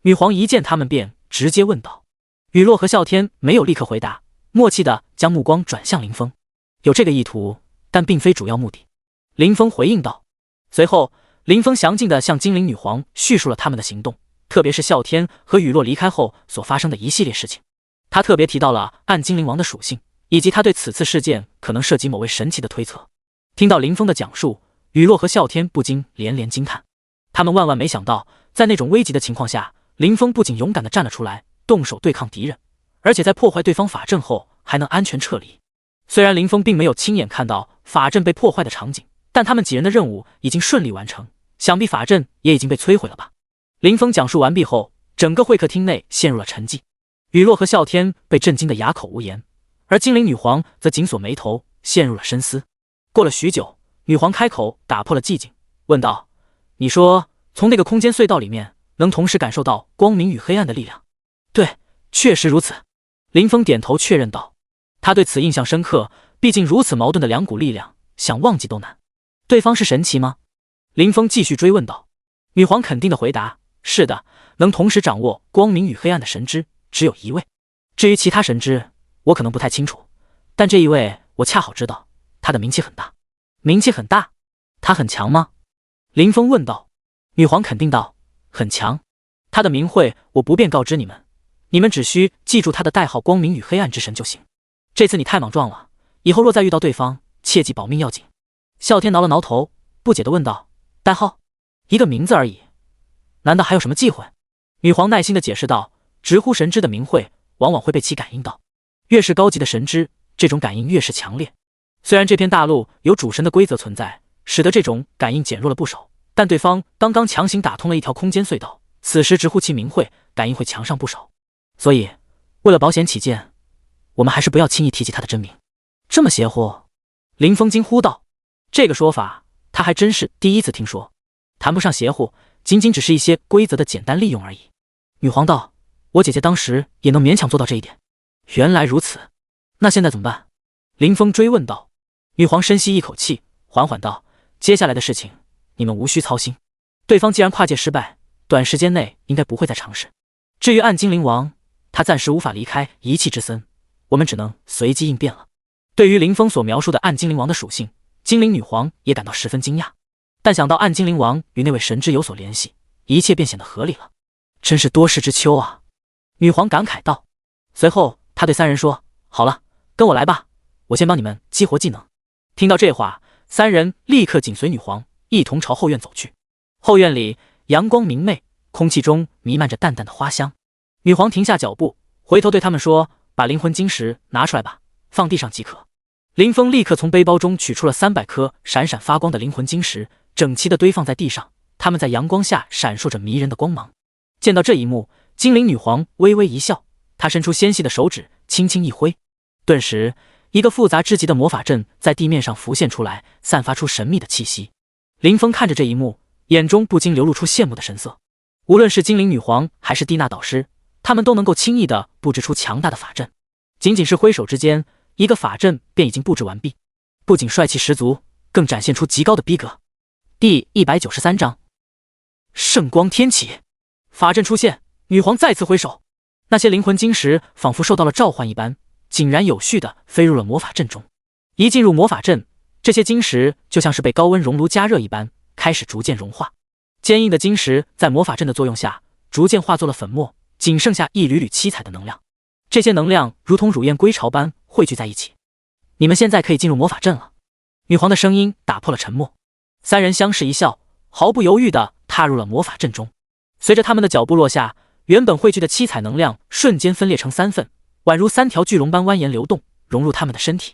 女皇一见他们便直接问道。雨落和啸天没有立刻回答，默契地将目光转向林峰，有这个意图，但并非主要目的。林峰回应道。随后，林峰详尽地向精灵女皇叙述了他们的行动，特别是啸天和雨落离开后所发生的一系列事情。他特别提到了暗精灵王的属性，以及他对此次事件可能涉及某位神奇的推测。听到林峰的讲述，雨落和啸天不禁连连惊叹。他们万万没想到，在那种危急的情况下，林峰不仅勇敢地站了出来，动手对抗敌人，而且在破坏对方法阵后还能安全撤离。虽然林峰并没有亲眼看到法阵被破坏的场景，但他们几人的任务已经顺利完成，想必法阵也已经被摧毁了吧。林峰讲述完毕后，整个会客厅内陷入了沉寂。雨落和啸天被震惊得哑口无言，而精灵女皇则紧锁眉头，陷入了深思。过了许久，女皇开口打破了寂静，问道：“你说，从那个空间隧道里面能同时感受到光明与黑暗的力量？”“对，确实如此。”林峰点头确认道。他对此印象深刻，毕竟如此矛盾的两股力量，想忘记都难。对方是神奇吗？林峰继续追问道。女皇肯定的回答：“是的，能同时掌握光明与黑暗的神之只有一位。至于其他神之，我可能不太清楚，但这一位我恰好知道，他的名气很大。”“名气很大？他很强吗？”林峰问道。女皇肯定道：“很强。他的名讳我不便告知你们，你们只需记住他的代号光明与黑暗之神就行。这次你太莽撞了，以后若再遇到对方，切记保命要紧。”啸天挠了挠头，不解地问道：“代号？一个名字而已，难道还有什么忌讳？”女皇耐心地解释道：“直呼神之的名讳，往往会被其感应到。越是高级的神之，这种感应越是强烈。虽然这片大陆有主神的规则存在，使得这种感应减弱了不少，但对方刚刚强行打通了一条空间隧道，此时直呼其名讳，感应会强上不少。所以，为了保险起见，我们还是不要轻易提起他的真名。”“这么邪乎？”林峰惊呼道。这个说法他还真是第一次听说，谈不上邪乎，仅仅只是一些规则的简单利用而已。女皇道：“我姐姐当时也能勉强做到这一点。”“原来如此，那现在怎么办？”林峰追问道。女皇深吸一口气，缓缓道：“接下来的事情你们无需操心。对方既然跨界失败，短时间内应该不会再尝试。至于暗精灵王，他暂时无法离开一气之森，我们只能随机应变了。”对于林峰所描述的暗精灵王的属性，精灵女皇也感到十分惊讶，但想到暗精灵王与那位神之有所联系，一切便显得合理了。真是多事之秋啊！女皇感慨道。随后，她对三人说：“好了，跟我来吧，我先帮你们激活技能。”听到这话，三人立刻紧随女皇一同朝后院走去。后院里阳光明媚，空气中弥漫着淡淡的花香。女皇停下脚步，回头对他们说：“把灵魂晶石拿出来吧，放地上即可。”林峰立刻从背包中取出了300颗闪闪发光的灵魂晶石，整齐地堆放在地上，它们在阳光下闪烁着迷人的光芒。见到这一幕，精灵女皇微微一笑，她伸出纤细的手指，轻轻一挥，顿时一个复杂至极的魔法阵在地面上浮现出来，散发出神秘的气息。林峰看着这一幕，眼中不禁流露出羡慕的神色。无论是精灵女皇还是蒂娜导师，他们都能够轻易地布置出强大的法阵，仅仅是挥手之间，一个法阵便已经布置完毕，不仅帅气十足，更展现出极高的逼格。第193章圣光天启。法阵出现，女皇再次挥手，那些灵魂晶石仿佛受到了召唤一般，井然有序地飞入了魔法阵中。一进入魔法阵，这些晶石就像是被高温熔炉加热一般，开始逐渐融化。坚硬的晶石在魔法阵的作用下，逐渐化作了粉末，仅剩下一缕缕七彩的能量。这些能量如同乳燕归巢般汇聚在一起。你们现在可以进入魔法阵了。女皇的声音打破了沉默。三人相视一笑，毫不犹豫地踏入了魔法阵中。随着他们的脚步落下，原本汇聚的七彩能量瞬间分裂成3份，宛如3条巨龙般蜿蜒流动，融入他们的身体。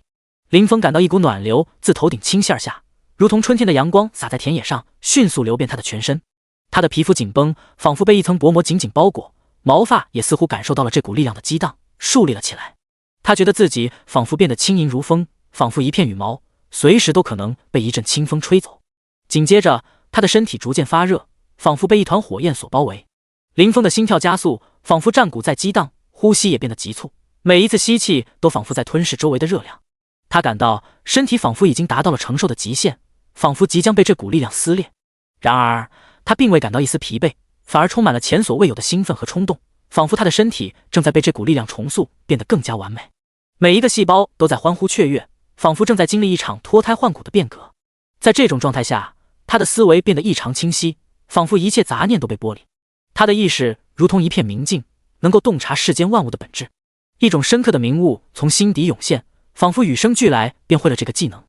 林峰感到一股暖流自头顶倾泻而下，如同春天的阳光洒在田野上，迅速流遍他的全身。他的皮肤紧绷，仿佛被一层薄膜紧紧包裹，毛发也似乎感受到了这股力量的激荡，竖立了起来。他觉得自己仿佛变得轻盈如风，仿佛一片羽毛，随时都可能被一阵清风吹走。紧接着，他的身体逐渐发热，仿佛被一团火焰所包围。林峰的心跳加速，仿佛战鼓在激荡，呼吸也变得急促，每一次吸气都仿佛在吞噬周围的热量。他感到身体仿佛已经达到了承受的极限，仿佛即将被这股力量撕裂。然而，他并未感到一丝疲惫，反而充满了前所未有的兴奋和冲动，仿佛他的身体正在被这股力量重塑，变得更加完美。每一个细胞都在欢呼雀跃，仿佛正在经历一场脱胎换骨的变革。在这种状态下，他的思维变得异常清晰，仿佛一切杂念都被剥离。他的意识如同一片明镜，能够洞察世间万物的本质。一种深刻的明悟从心底涌现，仿佛与生俱来便会了这个技能。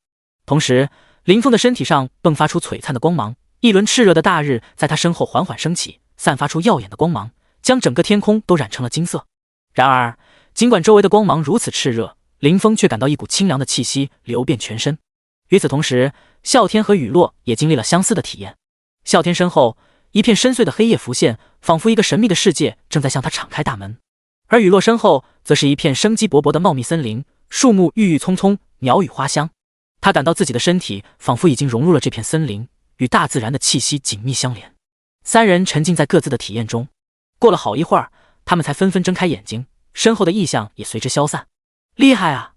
同时，林峰的身体上迸发出璀璨的光芒，一轮炽热的大日在他身后缓缓升起，散发出耀眼的光芒，将整个天空都染成了金色。然而，尽管周围的光芒如此炽热，林峰却感到一股清凉的气息流遍全身。与此同时，啸天和雨落也经历了相似的体验。啸天身后，一片深邃的黑夜浮现，仿佛一个神秘的世界正在向他敞开大门。而雨落身后则是一片生机勃勃的茂密森林，树木郁郁葱葱，鸟语花香。他感到自己的身体仿佛已经融入了这片森林，与大自然的气息紧密相连。三人沉浸在各自的体验中，过了好一会儿，他们才纷纷睁开眼睛，身后的异象也随之消散。厉害啊！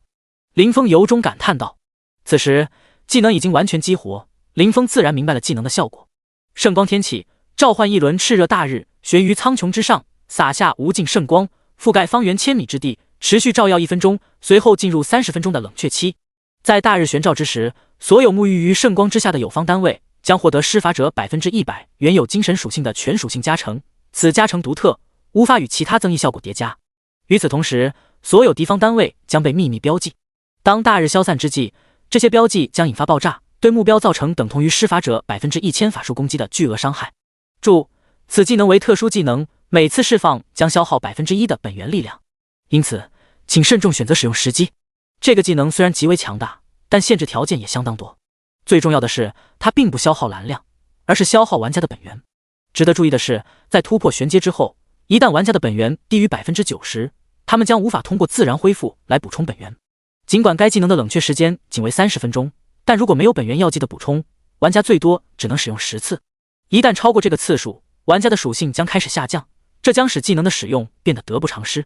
林峰由衷感叹道。此时技能已经完全激活，林峰自然明白了技能的效果。圣光天启，召唤一轮炽热大日，悬于苍穹之上，洒下无尽圣光，覆盖方圆千米之地，持续照耀1分钟，随后进入30分钟的冷却期。在大日悬照之时，所有沐浴于圣光之下的有方单位将获得施法者100%原有精神属性的全属性加成，此加成独特，无法与其他增益效果叠加。与此同时，所有敌方单位将被秘密标记。当大日消散之际，这些标记将引发爆炸，对目标造成等同于施法者1000%法术攻击的巨额伤害。注：此技能为特殊技能，每次释放将消耗1%的本源力量，因此请慎重选择使用时机。这个技能虽然极为强大，但限制条件也相当多。最重要的是，它并不消耗蓝量，而是消耗玩家的本源。值得注意的是，在突破玄阶之后，一旦玩家的本源低于90%，他们将无法通过自然恢复来补充本源。尽管该技能的冷却时间仅为30分钟，但如果没有本源药剂的补充，玩家最多只能使用10次。一旦超过这个次数，玩家的属性将开始下降，这将使技能的使用变得得不偿失。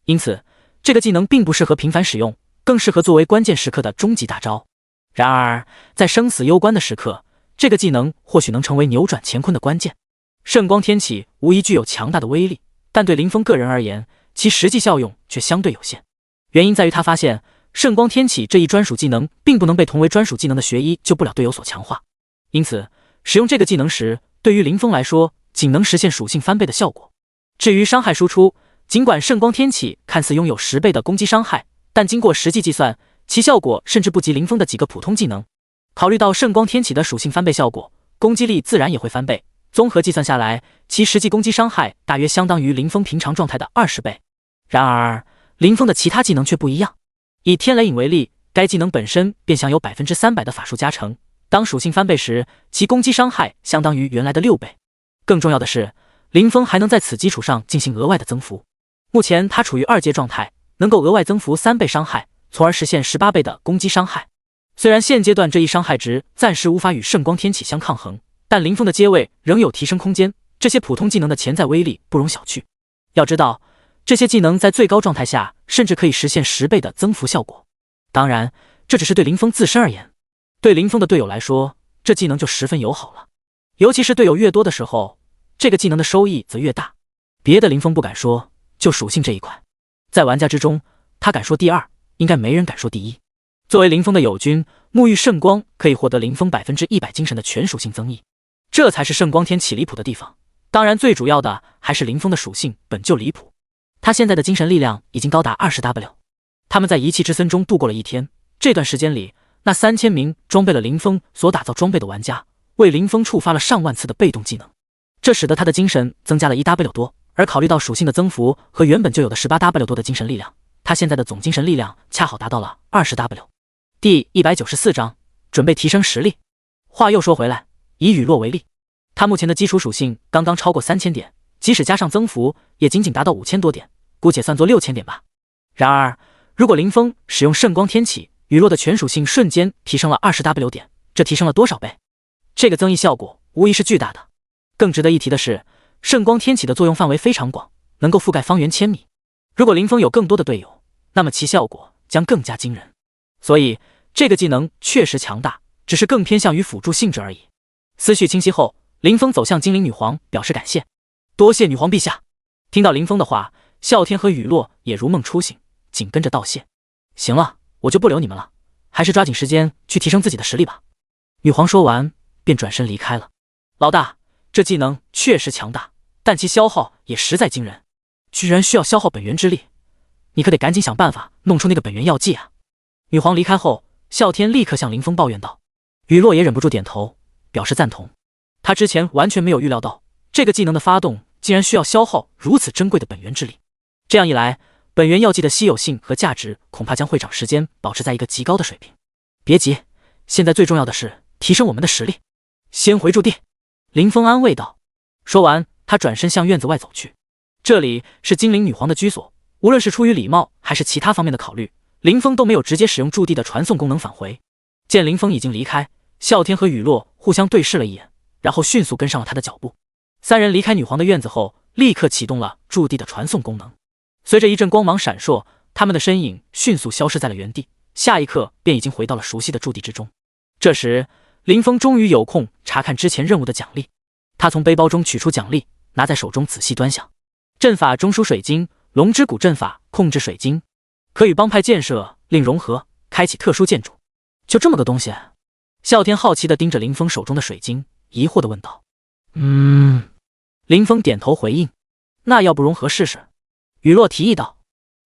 因此，这个技能并不适合频繁使用，更适合作为关键时刻的终极大招。然而，在生死攸关的时刻，这个技能或许能成为扭转乾坤的关键。圣光天启无疑具有强大的威力，但对林峰个人而言，其实际效用却相对有限。原因在于他发现，圣光天启这一专属技能并不能被同为专属技能的学医救不了队友所强化。因此，使用这个技能时，对于林峰来说，仅能实现属性翻倍的效果。至于伤害输出，尽管圣光天启看似拥有10倍的攻击伤害，但经过实际计算，其效果甚至不及林峰的几个普通技能。考虑到圣光天启的属性翻倍效果，攻击力自然也会翻倍。综合计算下来，其实际攻击伤害大约相当于林峰平常状态的20倍。然而，林峰的其他技能却不一样。以天雷影为例，该技能本身便享有300%的法术加成，当属性翻倍时，其攻击伤害相当于原来的6倍。更重要的是，林峰还能在此基础上进行额外的增幅。目前他处于2阶状态，能够额外增幅3倍伤害，从而实现18倍的攻击伤害。虽然现阶段这一伤害值暂时无法与圣光天启相抗衡，但林峰的阶位仍有提升空间，这些普通技能的潜在威力不容小觑。要知道，这些技能在最高状态下甚至可以实现10倍的增幅效果。当然，这只是对林峰自身而言，对林峰的队友来说，这技能就十分友好了。尤其是队友越多的时候，这个技能的收益则越大。别的林峰不敢说，就属性这一块，在玩家之中，他敢说第2，应该没人敢说第1。作为林峰的友军，沐浴圣光可以获得林峰100%精神的全属性增益，这才是圣光天启离谱的地方。当然，最主要的还是林峰的属性本就离谱。他现在的精神力量已经高达20W。他们在遗弃之森中度过了1天，这段时间里，那3000名装备了林峰所打造装备的玩家，为林峰触发了上万次的被动技能，这使得他的精神增加了1W多。而考虑到属性的增幅和原本就有的18W 多的精神力量，他现在的总精神力量恰好达到了20W。第194章，准备提升实力。话又说回来，以雨落为例，他目前的基础属性刚刚超过3000点，即使加上增幅，也仅仅达到5000多点，姑且算作6000点吧。然而，如果林峰使用圣光天启，雨落的全属性瞬间提升了20W 点，这提升了多少倍？这个增益效果无疑是巨大的。更值得一提的是，圣光天启的作用范围非常广，能够覆盖方圆1000米。如果林峰有更多的队友，那么其效果将更加惊人。所以，这个技能确实强大，只是更偏向于辅助性质而已。思绪清晰后，林峰走向精灵女皇，表示感谢。多谢女皇陛下。听到林峰的话，啸天和雨落也如梦初醒，紧跟着道谢。行了，我就不留你们了，还是抓紧时间去提升自己的实力吧。女皇说完，便转身离开了。老大，这技能确实强大，但其消耗也实在惊人，居然需要消耗本源之力，你可得赶紧想办法弄出那个本源药剂啊！女皇离开后，啸天立刻向林峰抱怨道。雨落也忍不住点头，表示赞同。他之前完全没有预料到，这个技能的发动竟然需要消耗如此珍贵的本源之力。这样一来，本源药剂的稀有性和价值恐怕将会长时间保持在一个极高的水平。别急，现在最重要的是提升我们的实力。先回驻地，林峰安慰道。说完，他转身向院子外走去。这里是精灵女皇的居所，无论是出于礼貌还是其他方面的考虑，林峰都没有直接使用驻地的传送功能返回。见林峰已经离开，啸天和雨落互相对视了一眼，然后迅速跟上了他的脚步。三人离开女皇的院子后，立刻启动了驻地的传送功能。随着一阵光芒闪烁，他们的身影迅速消失在了原地，下一刻便已经回到了熟悉的驻地之中。这时，林峰终于有空查看之前任务的奖励。他从背包中取出奖励，拿在手中仔细端详。阵法中枢水晶，龙之谷阵法控制水晶，可与帮派建设令融合，开启特殊建筑。就这么个东西？啸天好奇地盯着林峰手中的水晶，疑惑地问道：“林峰点头回应：“那要不融合试试？”雨落提议道。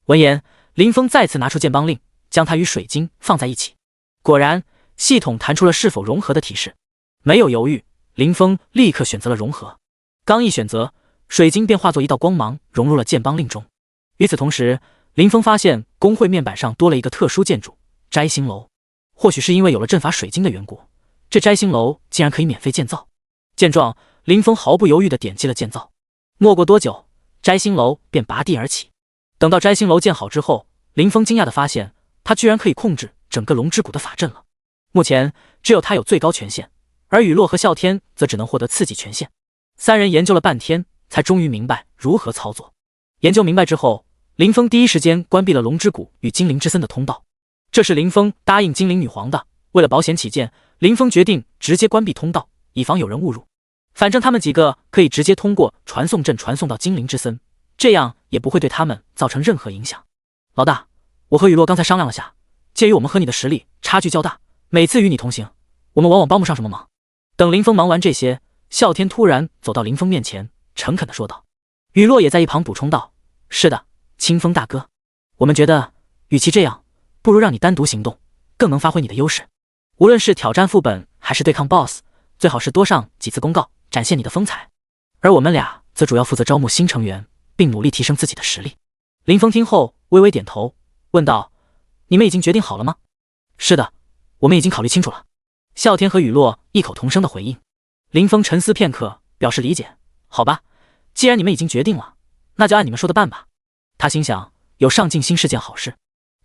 闻言，林峰再次拿出剑邦令，将它与水晶放在一起。果然，系统弹出了是否融合的提示。没有犹豫，林峰立刻选择了融合。刚一选择，水晶便化作一道光芒，融入了剑邦令中。与此同时，林峰发现工会面板上多了一个特殊建筑——摘星楼。或许是因为有了阵法水晶的缘故，这摘星楼竟然可以免费建造。见状，林峰毫不犹豫地点击了建造。没过多久，摘星楼便拔地而起。等到摘星楼建好之后，林峰惊讶地发现，他居然可以控制整个龙之谷的法阵了。目前只有他有最高权限，而雨落和啸天则只能获得次级权限。三人研究了半天，才终于明白如何操作。研究明白之后，林峰第一时间关闭了龙之谷与精灵之森的通道。这是林峰答应精灵女皇的，为了保险起见，林峰决定直接关闭通道，以防有人误入。反正他们几个可以直接通过传送阵传送到精灵之森，这样也不会对他们造成任何影响。老大，我和雨落刚才商量了下，鉴于我们和你的实力差距较大，每次与你同行，我们往往帮不上什么忙。等林峰忙完这些，啸天突然走到林峰面前，诚恳地说道。雨落也在一旁补充道：“是的，清风大哥，我们觉得与其这样，不如让你单独行动，更能发挥你的优势。无论是挑战副本还是对抗 BOSS， 最好是多上几次公告，展现你的风采。而我们俩则主要负责招募新成员，并努力提升自己的实力。”林峰听后微微点头，问道：“你们已经决定好了吗？”“是的，我们已经考虑清楚了。”啸天和雨落异口同声的回应。林峰沉思片刻，表示理解：“好吧，既然你们已经决定了，那就按你们说的办吧。”他心想，有上进心是件好事。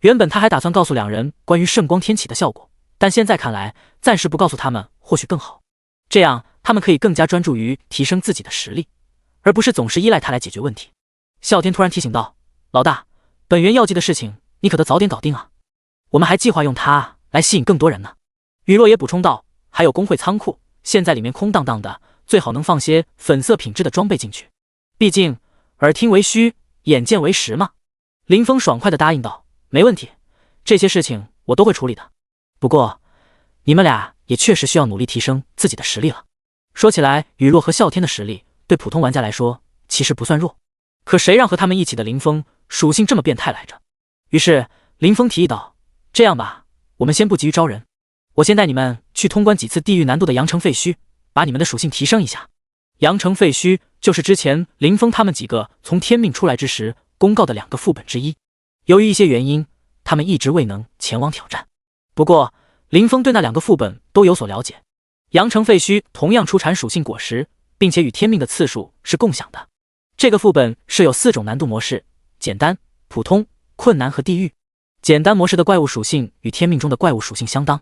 原本他还打算告诉两人关于圣光天启的效果，但现在看来，暂时不告诉他们或许更好。这样他们可以更加专注于提升自己的实力，而不是总是依赖他来解决问题。啸天突然提醒道：“老大，本源药剂的事情你可得早点搞定啊，我们还计划用它来吸引更多人呢。”雨落也补充道：“还有工会仓库，现在里面空荡荡的，最好能放些粉色品质的装备进去，毕竟耳听为虚，眼见为实嘛。”林峰爽快地答应道：“没问题，这些事情我都会处理的。不过，你们俩也确实需要努力提升自己的实力了。”说起来，雨落和啸天的实力对普通玩家来说其实不算弱，可谁让和他们一起的林峰属性这么变态来着？于是林峰提议道：“这样吧，我们先不急于招人，我先带你们去通关几次地狱难度的阳城废墟，把你们的属性提升一下。”阳城废墟就是之前林峰他们几个从天命出来之时公告的2个副本之一，由于一些原因，他们一直未能前往挑战。不过林峰对那2个副本都有所了解。阳城废墟同样出产属性果实，并且与天命的次数是共享的。这个副本设有4种难度模式：简单、普通、困难和地狱。简单模式的怪物属性与天命中的怪物属性相当，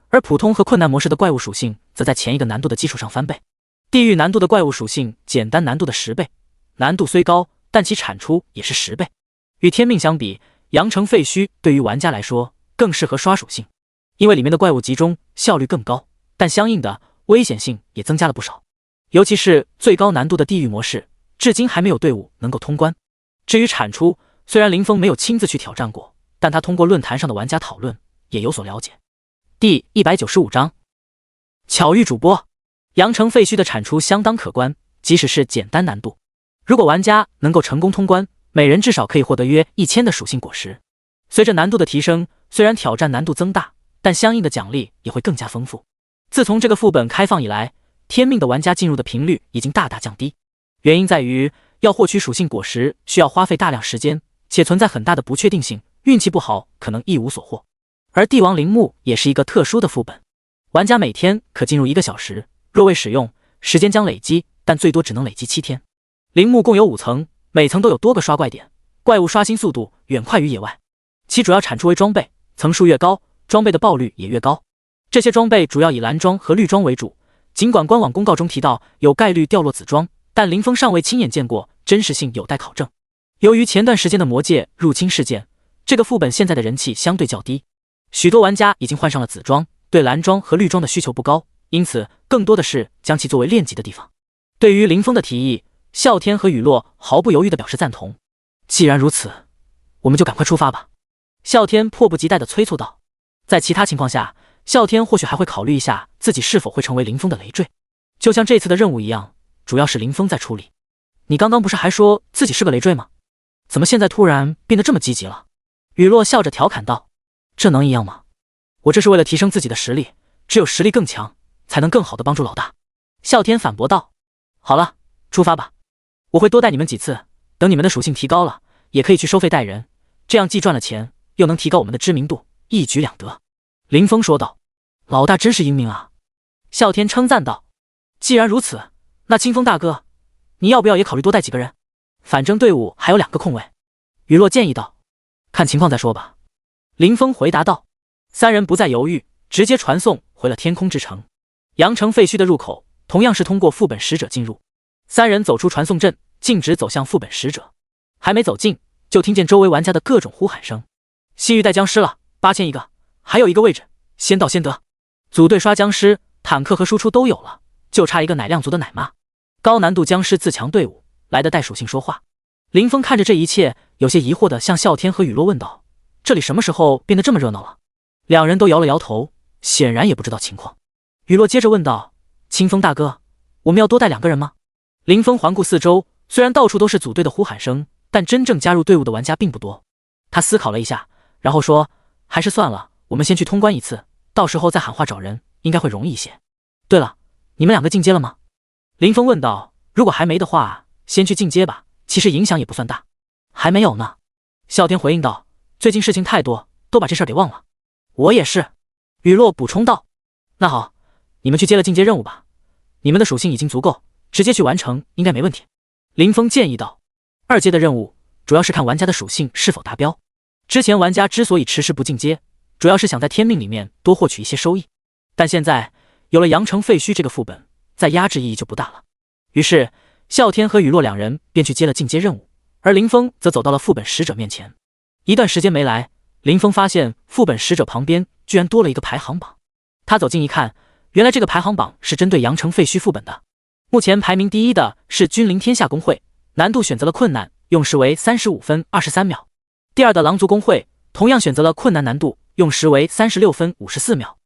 而普通和困难模式的怪物属性则在前一个难度的基础上翻倍。地狱难度的怪物属性简单难度的10倍，难度虽高，但其产出也是10倍。与天命相比，阳城废墟对于玩家来说更适合刷属性，因为里面的怪物集中效率更高，但相应的危险性也增加了不少。尤其是最高难度的地狱模式，至今还没有队伍能够通关。至于产出，虽然林峰没有亲自去挑战过，但他通过论坛上的玩家讨论也有所了解。第195章，巧遇主播。阳城废墟的产出相当可观，即使是简单难度，如果玩家能够成功通关，每人至少可以获得约1000的属性果实。随着难度的提升，虽然挑战难度增大，但相应的奖励也会更加丰富。自从这个副本开放以来，天命的玩家进入的频率已经大大降低，原因在于要获取属性果实需要花费大量时间，且存在很大的不确定性，运气不好可能一无所获。而帝王陵墓也是一个特殊的副本，玩家每天可进入1个小时，若未使用，时间将累积，但最多只能累积7天。陵墓共有5层，每层都有多个刷怪点，怪物刷新速度远快于野外，其主要产出为装备，层数越高，装备的爆率也越高。这些装备主要以蓝装和绿装为主，尽管官网公告中提到有概率掉落紫装，但林峰尚未亲眼见过，真实性有待考证。由于前段时间的魔界入侵事件，这个副本现在的人气相对较低，许多玩家已经换上了紫装，对蓝装和绿装的需求不高，因此更多的是将其作为练级的地方。对于林峰的提议，啸天和雨落毫不犹豫地表示赞同。既然如此，我们就赶快出发吧。啸天迫不及待地催促道。在其他情况下，啸天或许还会考虑一下自己是否会成为林峰的累赘，就像这次的任务一样，主要是林峰在处理。你刚刚不是还说自己是个累赘吗？怎么现在突然变得这么积极了？雨落笑着调侃道。这能一样吗？我这是为了提升自己的实力，只有实力更强，才能更好的帮助老大。啸天反驳道。好了，出发吧。我会多带你们几次，等你们的属性提高了，也可以去收费带人，这样既赚了钱，又能提高我们的知名度，一举两得。林峰说道。老大真是英明啊。啸天称赞道。既然如此，那清风大哥，你要不要也考虑多带几个人？反正队伍还有2个空位。雨落建议道。看情况再说吧。林峰回答道。3人不再犹豫，直接传送回了天空之城。阳城废墟的入口同样是通过副本使者进入。3人走出传送阵，径直走向副本使者。还没走近，就听见周围玩家的各种呼喊声。西域带僵尸了，8000一个，还有1个位置，先到先得。组队刷僵尸，坦克和输出都有了，就差一个奶量族的奶妈。高难度僵尸自强队伍来的带属性说话。林峰看着这一切，有些疑惑地向啸天和雨落问道：这里什么时候变得这么热闹了？2人都摇了摇头，显然也不知道情况。雨落接着问道：清风大哥，我们要多带2个人吗？林峰环顾四周，虽然到处都是组队的呼喊声，但真正加入队伍的玩家并不多。他思考了一下，然后说：还是算了，我们先去通关一次，到时候再喊话找人，应该会容易一些。对了，你们2个进阶了吗？林峰问道。如果还没的话，先去进阶吧，其实影响也不算大。还没有呢。啸天回应道。最近事情太多，都把这事儿给忘了。我也是。雨落补充道。那好，你们去接了进阶任务吧，你们的属性已经足够，直接去完成应该没问题。林峰建议道。2阶的任务主要是看玩家的属性是否达标。之前玩家之所以迟迟不进阶，主要是想在天命里面多获取一些收益，但现在有了阳城废墟这个副本，再压制意义就不大了。于是啸天和雨落2人便去接了进阶任务，而林峰则走到了副本使者面前。一段时间没来，林峰发现副本使者旁边居然多了一个排行榜。他走近一看，原来这个排行榜是针对阳城废墟副本的。目前排名第1的是君临天下公会，难度选择了困难，用时为35分23秒。第2的狼族公会同样选择了困难难度，用时为36分54秒。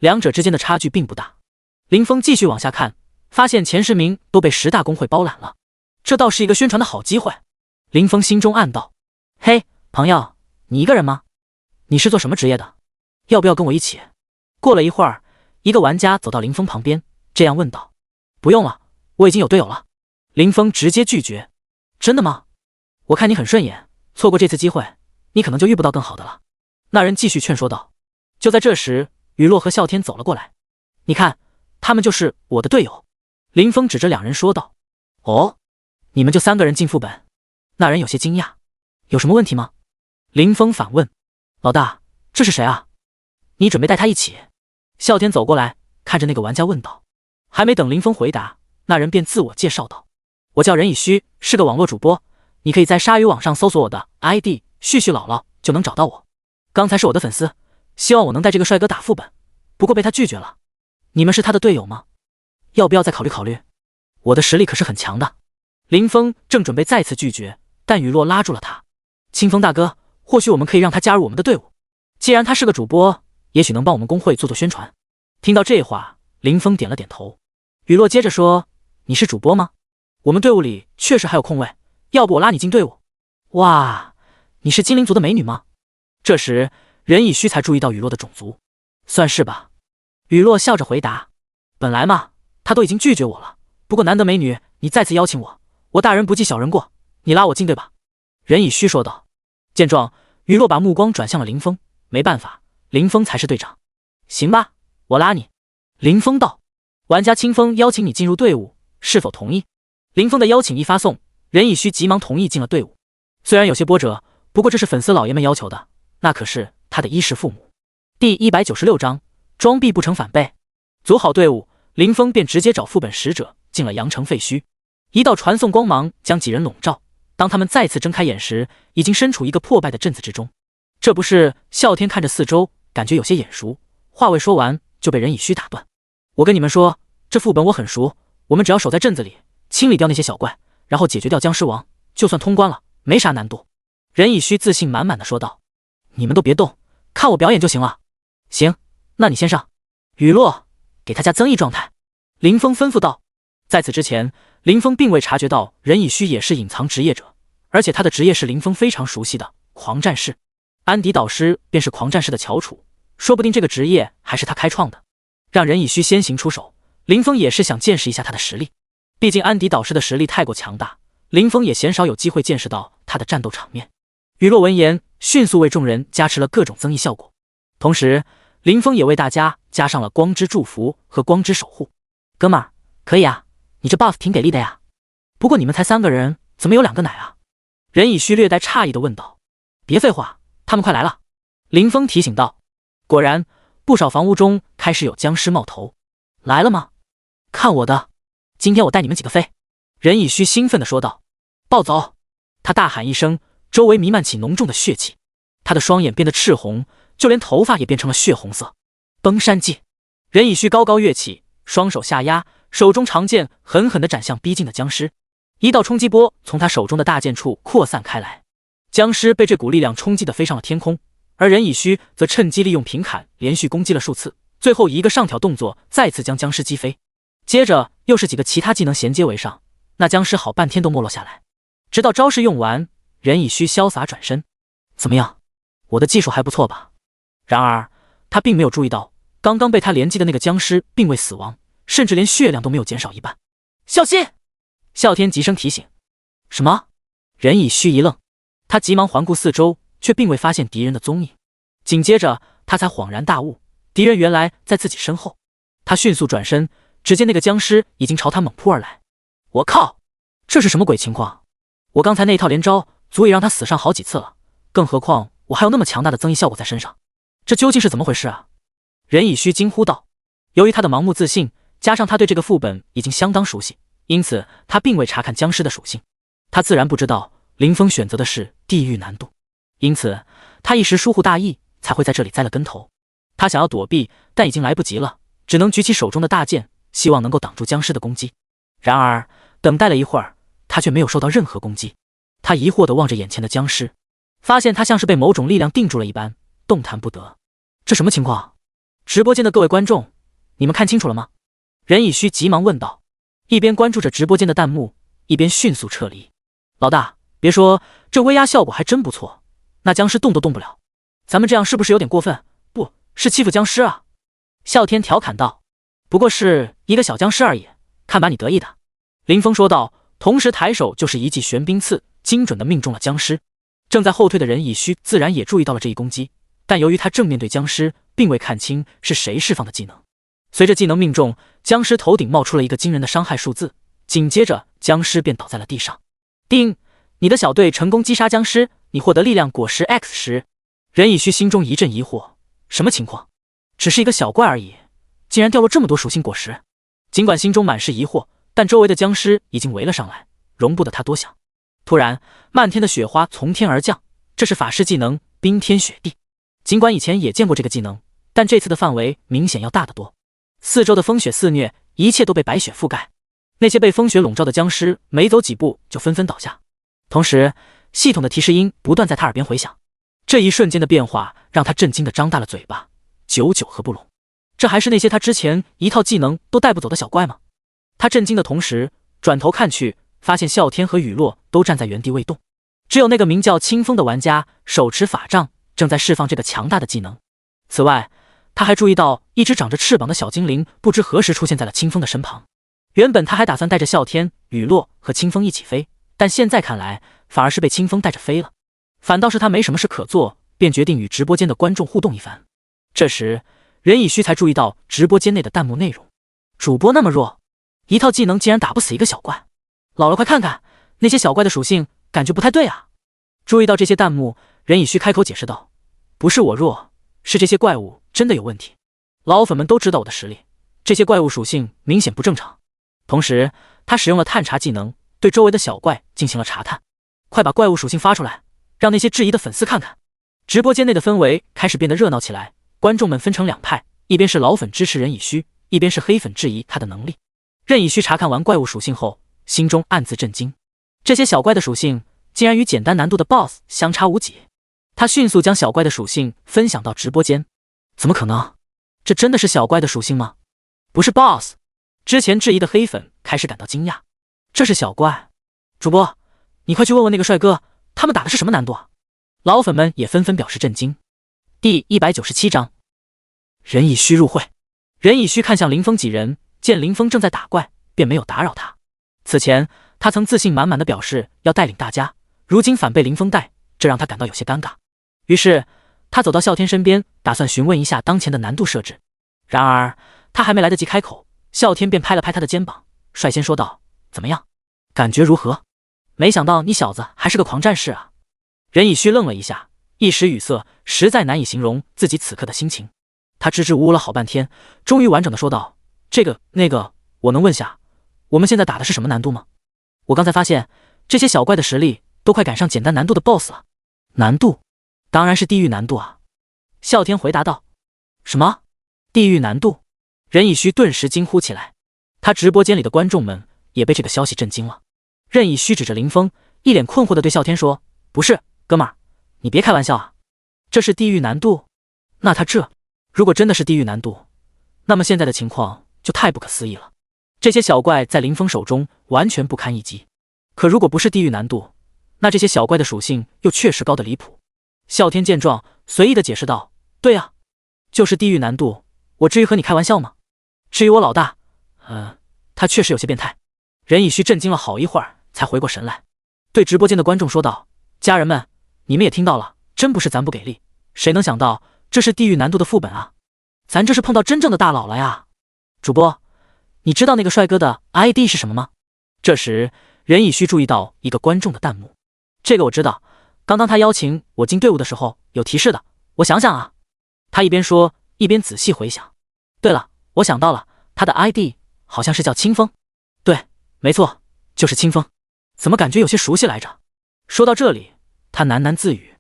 2者之间的差距并不大。林峰继续往下看，发现前10名都被10大公会包揽了，这倒是一个宣传的好机会。林峰心中暗道。嘿，朋友，你一个人吗？你是做什么职业的？要不要跟我一起？过了一会儿，一个玩家走到林峰旁边，这样问道。不用了，我已经有队友了。林峰直接拒绝。真的吗？我看你很顺眼，错过这次机会，你可能就遇不到更好的了。那人继续劝说道。就在这时，雨落和啸天走了过来。你看，他们就是我的队友。林峰指着2人说道。哦，你们就3个人进副本？那人有些惊讶。有什么问题吗？林峰反问。老大，这是谁啊？你准备带他一起？啸天走过来，看着那个玩家问道。还没等林峰回答，那人便自我介绍道。我叫任以虚，是个网络主播，你可以在鲨鱼网上搜索我的 ID 旭旭姥姥就能找到我。刚才是我的粉丝，希望我能带这个帅哥打副本，不过被他拒绝了。你们是他的队友吗？要不要再考虑考虑？我的实力可是很强的。林峰正准备再次拒绝，但雨落拉住了他。清风大哥，或许我们可以让他加入我们的队伍，既然他是个主播，也许能帮我们公会做做宣传。听到这话，林峰点了点头。雨落接着说，你是主播吗？我们队伍里确实还有空位，要不我拉你进队伍。哇，你是精灵族的美女吗？这时任以虚才注意到雨落的种族。算是吧。雨落笑着回答。本来嘛，他都已经拒绝我了，不过难得美女你再次邀请我，我大人不计小人过，你拉我进队吧。任以虚说道。见状，雨落把目光转向了林峰，没办法，林峰才是队长。行吧，我拉你。林峰道。玩家清风邀请你进入队伍，是否同意？林峰的邀请一发送，任以虚急忙同意进了队伍。虽然有些波折，不过这是粉丝老爷们要求的，那可是他的衣食父母。第196章，装逼不成反背。组好队伍，林峰便直接找副本使者进了阳城废墟。一道传送光芒将几人笼罩，当他们再次睁开眼时，已经身处一个破败的镇子之中。这不是？啸天看着四周，感觉有些眼熟，话未说完就被任以虚打断。我跟你们说，这副本我很熟，我们只要守在镇子里，清理掉那些小怪，然后解决掉僵尸王，就算通关了，没啥难度。任以虚自信满满的说道。你们都别动，看我表演就行了。行，那你先上。雨落，给他加增益状态。林峰吩咐道。在此之前，林峰并未察觉到任以虚也是隐藏职业者，而且他的职业是林峰非常熟悉的狂战士。安迪导师便是狂战士的翘楚，说不定这个职业还是他开创的。让任以虚先行出手，林峰也是想见识一下他的实力。毕竟安迪导师的实力太过强大，林峰也鲜少有机会见识到他的战斗场面。雨落闻言，迅速为众人加持了各种增益效果，同时林峰也为大家加上了光之祝福和光之守护。哥们儿，可以啊，你这 buff 挺给力的呀。不过你们才3个人，怎么有2个奶啊？任以虚略带诧异的问道。别废话，他们快来了。林峰提醒道。果然，不少房屋中开始有僵尸冒头。来了吗？看我的，今天我带你们几个飞。任以虚兴奋地说道。暴走！他大喊一声，周围弥漫起浓重的血气，他的双眼变得赤红，就连头发也变成了血红色。崩山技！任以虚高高跃起，双手下压，手中长剑狠狠地斩向逼近的僵尸。一道冲击波从他手中的大剑处扩散开来，僵尸被这股力量冲击得飞上了天空，而任以虚则趁机利用平砍连续攻击了数次，最后以一个上挑动作再次将僵尸击飞，接着又是几个其他技能衔接为上，那僵尸好半天都没落下来。直到招式用完，任以虚潇洒转身。怎么样，我的技术还不错吧？然而他并没有注意到，刚刚被他连击的那个僵尸并未死亡，甚至连血量都没有减少一半。小心！啸天急声提醒。什么？任以虚一愣，他急忙环顾四周，却并未发现敌人的踪影。紧接着他才恍然大悟，敌人原来在自己身后。他迅速转身，只见那个僵尸已经朝他猛扑而来。我靠，这是什么鬼情况？我刚才那一套连招足以让他死上好几次了，更何况我还有那么强大的增益效果在身上，这究竟是怎么回事啊？任以虚惊呼道。由于他的盲目自信，加上他对这个副本已经相当熟悉，因此他并未查看僵尸的属性。他自然不知道林峰选择的是地狱难度，因此他一时疏忽大意，才会在这里栽了跟头。他想要躲避，但已经来不及了，只能举起手中的大剑，希望能够挡住僵尸的攻击。然而等待了一会儿，他却没有受到任何攻击。他疑惑地望着眼前的僵尸，发现他像是被某种力量定住了一般，动弹不得。这什么情况？直播间的各位观众，你们看清楚了吗？任以虚急忙问道，一边关注着直播间的弹幕，一边迅速撤离。老大，别说，这威压效果还真不错，那僵尸动都动不了，咱们这样是不是有点过分？不是欺负僵尸啊？啸天调侃道。不过是一个小僵尸而已，看把你得意的。林峰说道，同时抬手就是一记玄冰刺，精准地命中了僵尸。正在后退的任以虚自然也注意到了这一攻击，但由于他正面对僵尸，并未看清是谁释放的技能。随着技能命中，僵尸头顶冒出了一个惊人的伤害数字，紧接着僵尸便倒在了地上。叮，你的小队成功击杀僵尸，你获得力量果实 X10。任以虚心中一阵疑惑，什么情况？只是一个小怪而已，竟然掉落这么多属性果实。尽管心中满是疑惑，但周围的僵尸已经围了上来，容不得他多想。突然，漫天的雪花从天而降，这是法师技能冰天雪地。尽管以前也见过这个技能，但这次的范围明显要大得多。四周的风雪肆虐，一切都被白雪覆盖。那些被风雪笼罩的僵尸没走几步就纷纷倒下，同时系统的提示音不断在他耳边回响。这一瞬间的变化让他震惊地张大了嘴巴，久久合不拢。这还是那些他之前一套技能都带不走的小怪吗？他震惊的同时转头看去，发现啸天和雨落都站在原地未动，只有那个名叫清风的玩家手持法杖，正在释放这个强大的技能。此外，他还注意到一只长着翅膀的小精灵不知何时出现在了清风的身旁。原本他还打算带着啸天、雨落和清风一起飞，但现在看来反而是被清风带着飞了。反倒是他没什么事可做，便决定与直播间的观众互动一番。这时任以虚才注意到直播间内的弹幕内容，主播那么弱，一套技能竟然打不死一个小怪。老了快看看，那些小怪的属性感觉不太对啊。注意到这些弹幕，任以虚开口解释道：“不是我弱，是这些怪物真的有问题。老粉们都知道我的实力，这些怪物属性明显不正常。”同时，他使用了探查技能，对周围的小怪进行了查探。快把怪物属性发出来，让那些质疑的粉丝看看。直播间内的氛围开始变得热闹起来，观众们分成两派，一边是老粉支持任以虚，一边是黑粉质疑他的能力。任以虚查看完怪物属性后，心中暗自震惊，这些小怪的属性竟然与简单难度的 BOSS 相差无几。他迅速将小怪的属性分享到直播间。怎么可能？这真的是小怪的属性吗？不是 BOSS。之前质疑的黑粉开始感到惊讶，这是小怪？主播，你快去问问那个帅哥，他们打的是什么难度啊？老粉们也纷纷表示震惊。第197章，任以虚入会。任以虚看向林峰几人，见林峰正在打怪，便没有打扰他。此前他曾自信满满的表示要带领大家，如今反被林峰带，这让他感到有些尴尬。于是他走到啸天身边，打算询问一下当前的难度设置。然而他还没来得及开口，啸天便拍了拍他的肩膀，率先说道：“怎么样，感觉如何？没想到你小子还是个狂战士啊！”任以虚愣了一下，一时语塞，实在难以形容自己此刻的心情。他支支吾吾了好半天，终于完整的说道：“那个，我能问下，我们现在打的是什么难度吗？我刚才发现这些小怪的实力都快赶上简单难度的 BOSS 了。”难度？当然是地狱难度啊！啸天回答道。什么？地狱难度？任以虚顿时惊呼起来。他直播间里的观众们也被这个消息震惊了。任以虚指着林峰，一脸困惑的对啸天说：“不是，哥们儿，你别开玩笑啊！这是地狱难度？那他如果真的是地狱难度，那么现在的情况就太不可思议了。这些小怪在林峰手中完全不堪一击。可如果不是地狱难度，那这些小怪的属性又确实高得离谱。”啸天见状，随意的解释道：“对啊，就是地狱难度，我至于和你开玩笑吗？至于我老大，他确实有些变态。”任以虚震惊了好一会儿，才回过神来，对直播间的观众说道：“家人们，你们也听到了，真不是咱不给力，谁能想到这是地狱难度的副本啊？咱这是碰到真正的大佬了呀！主播，你知道那个帅哥的 ID 是什么吗？”这时，任以虚注意到一个观众的弹幕：“这个我知道，刚刚他邀请我进队伍的时候有提示的，我想想啊。”他一边说一边仔细回想。对了，我想到了，他的 ID 好像是叫清风。对，没错，就是清风。怎么感觉有些熟悉来着？说到这里，他喃喃自语。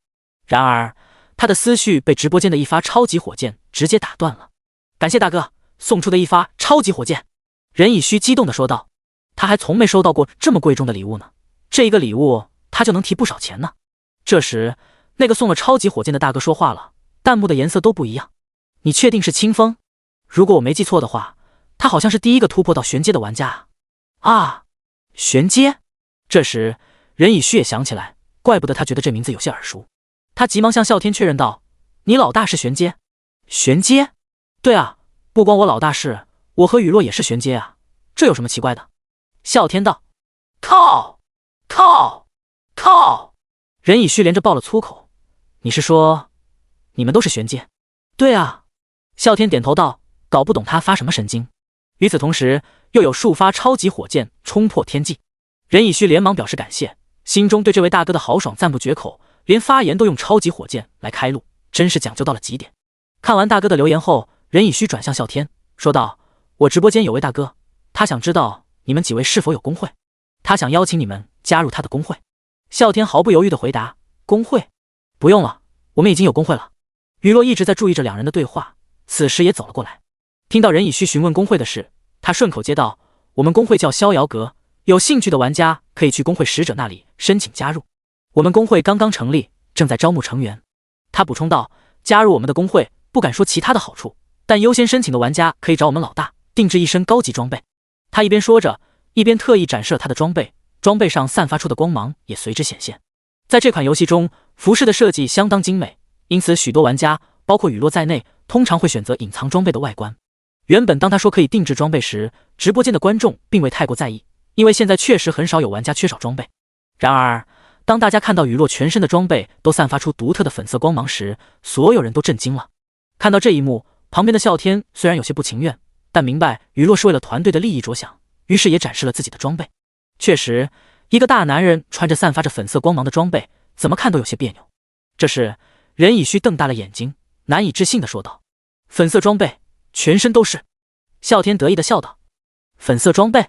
然而他的思绪被直播间的一发超级火箭直接打断了。感谢大哥送出的一发超级火箭！任以虚激动地说道。他还从没收到过这么贵重的礼物呢，这一个礼物他就能提不少钱呢。这时那个送了超级火箭的大哥说话了，弹幕的颜色都不一样。你确定是清风？如果我没记错的话，他好像是第一个突破到玄阶的玩家啊！玄阶？这时任以虚也想起来，怪不得他觉得这名字有些耳熟。他急忙向啸天确认道：“你老大是玄阶？”玄阶？对啊，不光我老大是，我和雨落也是玄阶啊，这有什么奇怪的？啸天道：“靠！任以虚连着爆了粗口：“你是说你们都是玄阶？”对啊，啸天点头道，搞不懂他发什么神经。与此同时，又有数发超级火箭冲破天际。任以虚连忙表示感谢，心中对这位大哥的豪爽赞不绝口，连发言都用超级火箭来开路，真是讲究到了极点。看完大哥的留言后，任以虚转向啸天说道：“我直播间有位大哥，他想知道你们几位是否有工会，他想邀请你们加入他的工会。”啸天毫不犹豫地回答：“工会？不用了，我们已经有工会了。”雨落一直在注意着两人的对话，此时也走了过来。听到任以虚询问工会的事，他顺口接道：“我们工会叫逍遥阁，有兴趣的玩家可以去工会使者那里申请加入。我们工会刚刚成立，正在招募成员。”他补充道：“加入我们的工会，不敢说其他的好处，但优先申请的玩家可以找我们老大定制一身高级装备。”他一边说着，一边特意展示了他的装备，装备上散发出的光芒也随之显现。在这款游戏中，服饰的设计相当精美，因此许多玩家，包括雨落在内，通常会选择隐藏装备的外观。原本当他说可以定制装备时，直播间的观众并未太过在意，因为现在确实很少有玩家缺少装备。然而当大家看到雨落全身的装备都散发出独特的粉色光芒时，所有人都震惊了。看到这一幕，旁边的啸天虽然有些不情愿，但明白雨落是为了团队的利益着想，于是也展示了自己的装备。确实，一个大男人穿着散发着粉色光芒的装备，怎么看都有些别扭。这时，任以虚瞪大了眼睛，难以置信地说道：“粉色装备，全身都是。”啸天得意地笑道：“粉色装备，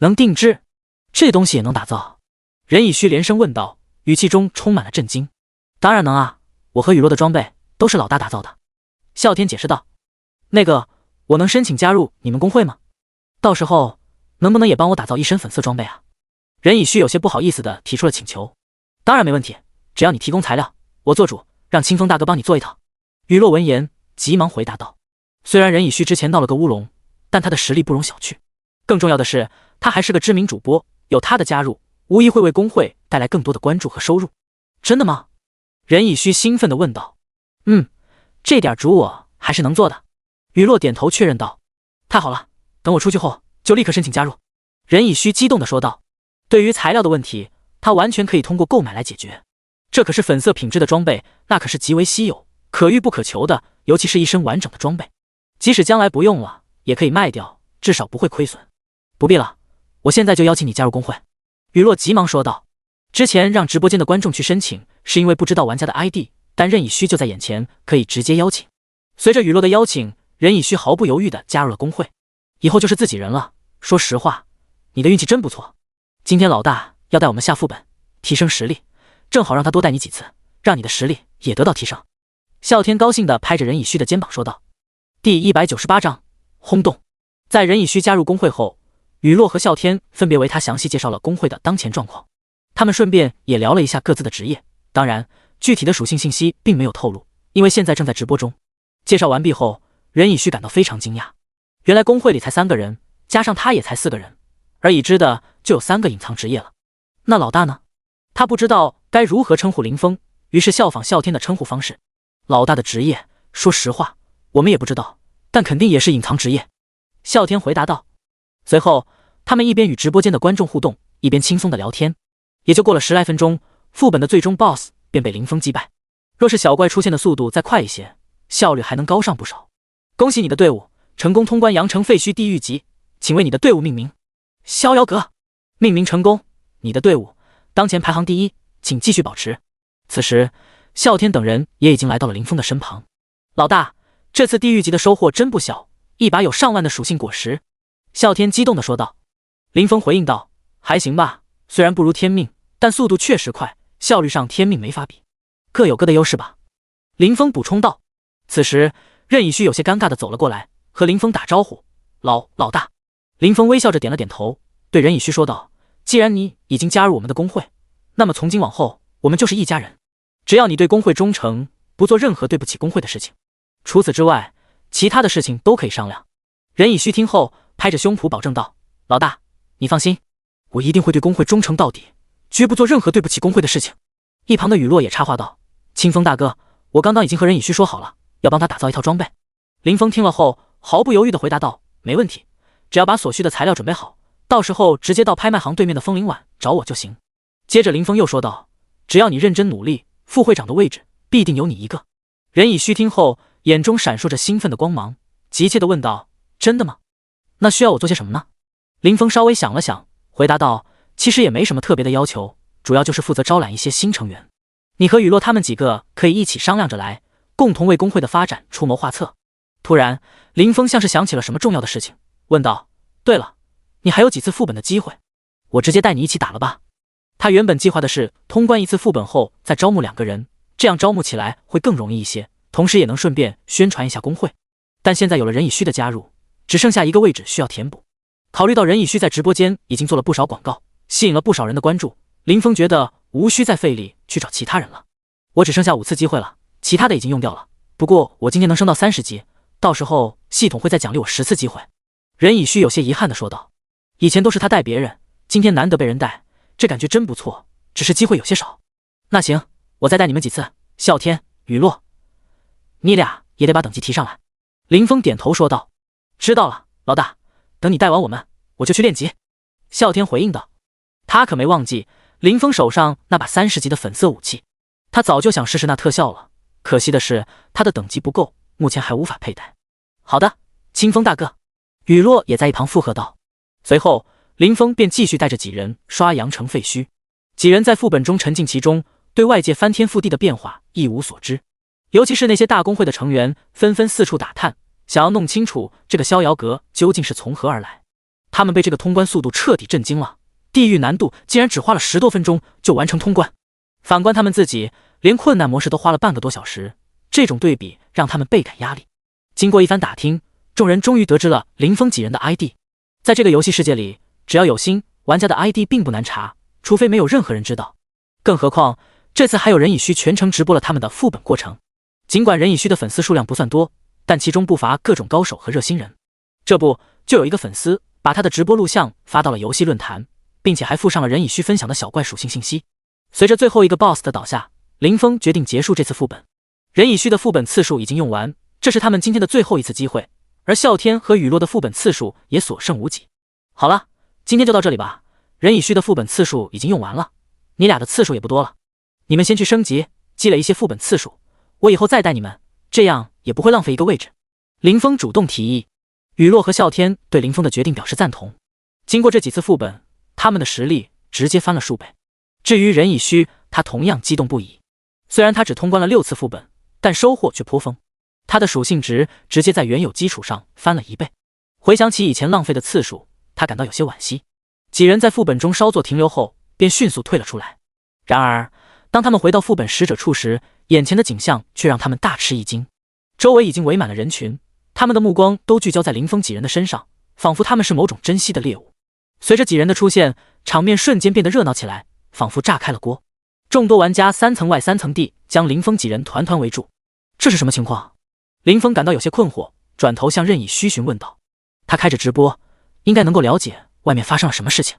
能定制？这东西也能打造？”任以虚连声问道，语气中充满了震惊。“当然能啊，我和雨落的装备都是老大打造的。”啸天解释道。“那个，我能申请加入你们工会吗？到时候能不能也帮我打造一身粉色装备啊？”任以虚有些不好意思地提出了请求。“当然没问题，只要你提供材料，我做主，让清风大哥帮你做一套。”雨落闻言急忙回答道。虽然任以虚之前闹了个乌龙，但他的实力不容小觑。更重要的是，他还是个知名主播，有他的加入，无疑会为工会带来更多的关注和收入。真的吗？任以虚兴奋地问道。这点主我还是能做的。雨落点头确认道。太好了，等我出去后就立刻申请加入。任以虚激动地说道。对于材料的问题，他完全可以通过购买来解决。这可是粉色品质的装备，那可是极为稀有，可遇不可求的，尤其是一身完整的装备，即使将来不用了，也可以卖掉，至少不会亏损。不必了，我现在就邀请你加入工会。雨落急忙说道。之前让直播间的观众去申请，是因为不知道玩家的 ID， 但任以虚就在眼前，可以直接邀请。随着雨落的邀请，任以虚毫不犹豫地加入了工会。以后就是自己人了。说实话，你的运气真不错。今天老大要带我们下副本，提升实力，正好让他多带你几次，让你的实力也得到提升。啸天高兴地拍着任以虚的肩膀说道。第198章轰动。在任以虚加入工会后，雨落和啸天分别为他详细介绍了工会的当前状况。他们顺便也聊了一下各自的职业，当然具体的属性信息并没有透露，因为现在正在直播中。介绍完毕后，任以虚感到非常惊讶，原来工会里才3个人，加上他也才4个人，而已知的就有3个隐藏职业了。那老大呢？他不知道该如何称呼林峰，于是效仿啸天的称呼方式。老大的职业，说实话，我们也不知道，但肯定也是隐藏职业。啸天回答道。随后，他们一边与直播间的观众互动，一边轻松的聊天。也就过了10来分钟，副本的最终 BOSS 便被林峰击败。若是小怪出现的速度再快一些，效率还能高上不少。恭喜你的队伍成功通关阳城废墟地狱级，请为你的队伍命名。逍遥阁，命名成功，你的队伍当前排行第1，请继续保持。此时，啸天等人也已经来到了林峰的身旁。老大，这次地狱级的收获真不小，一把有上万的属性果实。啸天激动地说道。林峰回应道。还行吧，虽然不如天命，但速度确实快，效率上天命没法比，各有各的优势吧。林峰补充道。此时，任以虚有些尴尬地走了过来，和林峰打招呼。老大。林峰微笑着点了点头，对任以虚说道。既然你已经加入我们的工会，那么从今往后我们就是一家人，只要你对工会忠诚，不做任何对不起工会的事情，除此之外，其他的事情都可以商量。任以虚听后拍着胸脯保证道。老大，你放心，我一定会对工会忠诚到底，绝不做任何对不起工会的事情。一旁的雨落也插话道。清风大哥，我刚刚已经和任以虚说好了，要帮他打造一套装备。林峰听了后毫不犹豫地回答道。没问题，只要把所需的材料准备好，到时候直接到拍卖行对面的风铃碗找我就行。接着林峰又说道。只要你认真努力，副会长的位置必定有你一个。任以虚听后眼中闪烁着兴奋的光芒，急切地问道。真的吗？那需要我做些什么呢？林峰稍微想了想，回答道。其实也没什么特别的要求，主要就是负责招揽一些新成员。你和雨落他们几个可以一起商量着来，共同为工会的发展出谋划策。突然，林峰像是想起了什么重要的事情，问道。对了，你还有几次副本的机会？我直接带你一起打了吧。他原本计划的是通关1次副本后再招募2个人，这样招募起来会更容易一些，同时也能顺便宣传一下工会。但现在有了任以虚的加入，只剩下1个位置需要填补。考虑到任以虚在直播间已经做了不少广告，吸引了不少人的关注，林峰觉得无需再费力去找其他人了。我只剩下5次机会了，其他的已经用掉了。不过我今天能升到30级，到时候系统会再奖励我10次机会。任以虚有些遗憾地说道。以前都是他带别人，今天难得被人带，这感觉真不错，只是机会有些少。那行，我再带你们几次。啸天、雨落，你俩也得把等级提上来。林峰点头说道。知道了，老大，等你带完我们，我就去练级。啸天回应道。他可没忘记林峰手上那把30级的粉色武器，他早就想试试那特效了，可惜的是他的等级不够，目前还无法佩戴。好的，清风大哥。雨落也在一旁附和道。随后林峰便继续带着几人刷阳城废墟。几人在副本中沉浸其中，对外界翻天覆地的变化一无所知。尤其是那些大公会的成员纷纷四处打探，想要弄清楚这个逍遥阁究竟是从何而来。他们被这个通关速度彻底震惊了，地狱难度竟然只花了10多分钟就完成通关。反观他们自己，连困难模式都花了半个多小时，这种对比让他们倍感压力。经过一番打听，众人终于得知了林峰几人的 ID。 在这个游戏世界里，只要有心，玩家的 ID 并不难查，除非没有任何人知道。更何况这次还有任以虚全程直播了他们的副本过程。尽管任以虚的粉丝数量不算多，但其中不乏各种高手和热心人。这不，就有一个粉丝把他的直播录像发到了游戏论坛，并且还附上了任以虚分享的小怪属性信息。随着最后一个 BOSS 的倒下，林峰决定结束这次副本。任以虚的副本次数已经用完，这是他们今天的最后一次机会，而啸天和雨落的副本次数也所剩无几。好了，今天就到这里吧。任以虚的副本次数已经用完了，你俩的次数也不多了，你们先去升级，积累一些副本次数，我以后再带你们，这样也不会浪费一个位置。林峰主动提议。雨落和啸天对林峰的决定表示赞同。经过这几次副本，他们的实力直接翻了数倍。至于任以虚，他同样激动不已。虽然他只通关了6次副本，但收获却颇丰。他的属性值直接在原有基础上翻了1倍。回想起以前浪费的次数，他感到有些惋惜。几人在副本中稍作停留后，便迅速退了出来。然而，当他们回到副本使者处时，眼前的景象却让他们大吃一惊。周围已经围满了人群，他们的目光都聚焦在林峰几人的身上，仿佛他们是某种珍稀的猎物。随着几人的出现，场面瞬间变得热闹起来，仿佛炸开了锅。众多玩家3层外3层地将林峰几人团团围住。这是什么情况？林峰感到有些困惑，转头向任以虚询问道。他开着直播，应该能够了解外面发生了什么事情。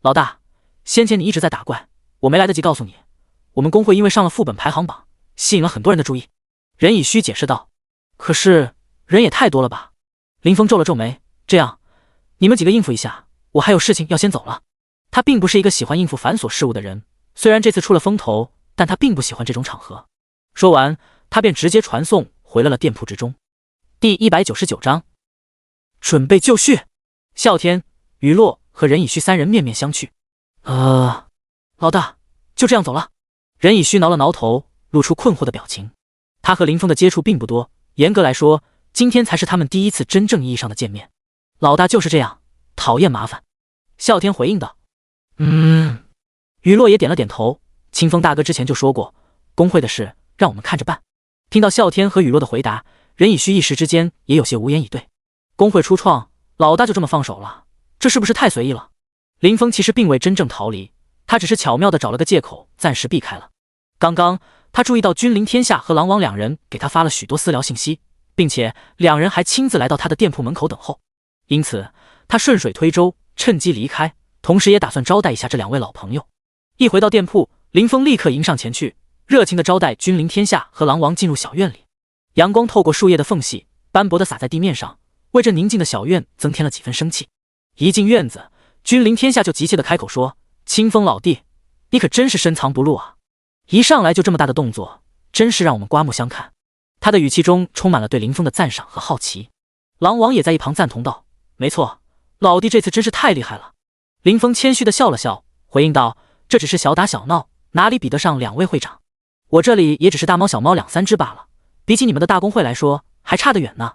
老大，先前你一直在打怪，我没来得及告诉你，我们公会因为上了副本排行榜，吸引了很多人的注意。任以虚解释道。可是人也太多了吧？林峰皱了皱眉，这样，你们几个应付一下，我还有事情要先走了。他并不是一个喜欢应付繁琐事务的人，虽然这次出了风头，但他并不喜欢这种场合。说完，他便直接传送回了店铺之中。第199章，准备就绪。啸天、雨落和任以虚3人面面相觑。老大，就这样走了？任以虚挠了挠头，露出困惑的表情。他和林峰的接触并不多，严格来说，今天才是他们第一次真正意义上的见面。老大就是这样，讨厌麻烦。啸天回应道。雨落也点了点头。清风大哥之前就说过，公会的事让我们看着办。听到啸天和雨落的回答，任以虚一时之间也有些无言以对。公会初创，老大就这么放手了，这是不是太随意了？林峰其实并未真正逃离，他只是巧妙地找了个借口暂时避开了。刚刚他注意到君临天下和狼王2人给他发了许多私聊信息，并且2人还亲自来到他的店铺门口等候，因此他顺水推舟，趁机离开，同时也打算招待一下这2位老朋友。一回到店铺，林峰立刻迎上前去，热情地招待君临天下和狼王进入小院里。阳光透过树叶的缝隙，斑驳地洒在地面上，为这宁静的小院增添了几分生气。一进院子，君临天下就急切地开口说：“清风老弟，你可真是深藏不露啊！一上来就这么大的动作，真是让我们刮目相看。”他的语气中充满了对林峰的赞赏和好奇。狼王也在一旁赞同道：“没错，老弟这次真是太厉害了。”林峰谦虚地笑了笑，回应道：“这只是小打小闹，哪里比得上2位会长？我这里也只是大猫小猫2、3只罢了，比起你们的大公会来说，还差得远呢。”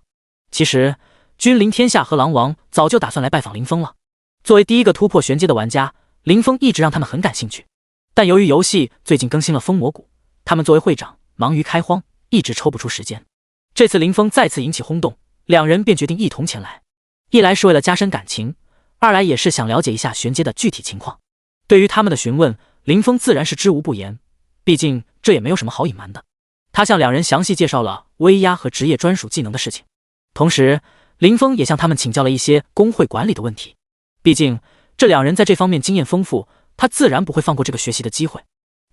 其实，君临天下和狼王早就打算来拜访林峰了。作为第一个突破玄阶的玩家，林峰一直让他们很感兴趣。但由于游戏最近更新了封魔谷，他们作为会长忙于开荒，一直抽不出时间。这次林峰再次引起轰动，2人便决定一同前来。一来是为了加深感情，二来也是想了解一下玄阶的具体情况。对于他们的询问，林峰自然是知无不言，毕竟这也没有什么好隐瞒的。他向2人详细介绍了威压和职业专属技能的事情，同时林峰也向他们请教了一些工会管理的问题。毕竟这2人在这方面经验丰富，他自然不会放过这个学习的机会。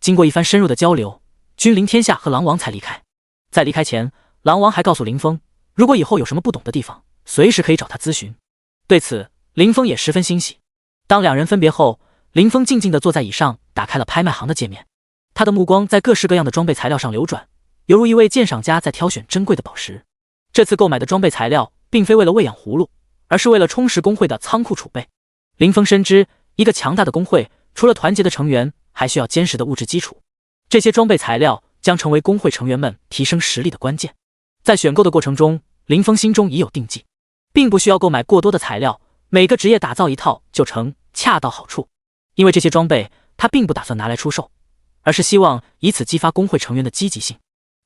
经过一番深入的交流，君临天下和狼王才离开。在离开前，狼王还告诉林峰，如果以后有什么不懂的地方，随时可以找他咨询。对此，林峰也十分欣喜。当2人分别后，林峰静静地坐在椅上，打开了拍卖行的界面。他的目光在各式各样的装备材料上流转，犹如一位鉴赏家在挑选珍贵的宝石。这次购买的装备材料并非为了喂养葫芦，而是为了充实工会的仓库储备。林峰深知，一个强大的工会除了团结的成员，还需要坚实的物质基础。这些装备材料将成为工会成员们提升实力的关键。在选购的过程中，林峰心中已有定计，并不需要购买过多的材料，每个职业打造一套就成，恰到好处。因为这些装备他并不打算拿来出售，而是希望以此激发工会成员的积极性。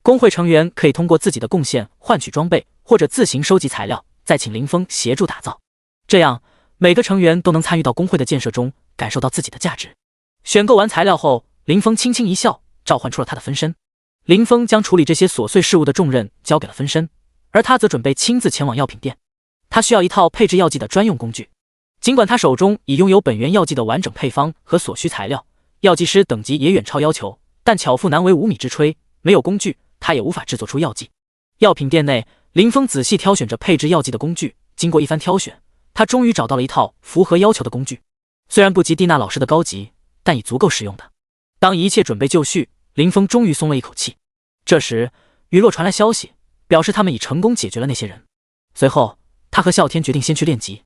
工会成员可以通过自己的贡献换取装备，或者自行收集材料，再请林峰协助打造。这样，每个成员都能参与到工会的建设中，感受到自己的价值。选购完材料后，林峰轻轻一笑，召唤出了他的分身。林峰将处理这些琐碎事务的重任交给了分身，而他则准备亲自前往药品店。他需要一套配制药剂的专用工具。尽管他手中已拥有本源药剂的完整配方和所需材料，药剂师等级也远超要求，但巧妇难为无米之炊，没有工具，他也无法制作出药剂。药品店内，林峰仔细挑选着配制药剂的工具，经过一番挑选，他终于找到了一套符合要求的工具。虽然不及蒂娜老师的高级，但已足够实用的。当一切准备就绪，林峰终于松了一口气。这时，雨落传来消息，表示他们已成功解决了那些人。随后，他和啸天决定先去练级。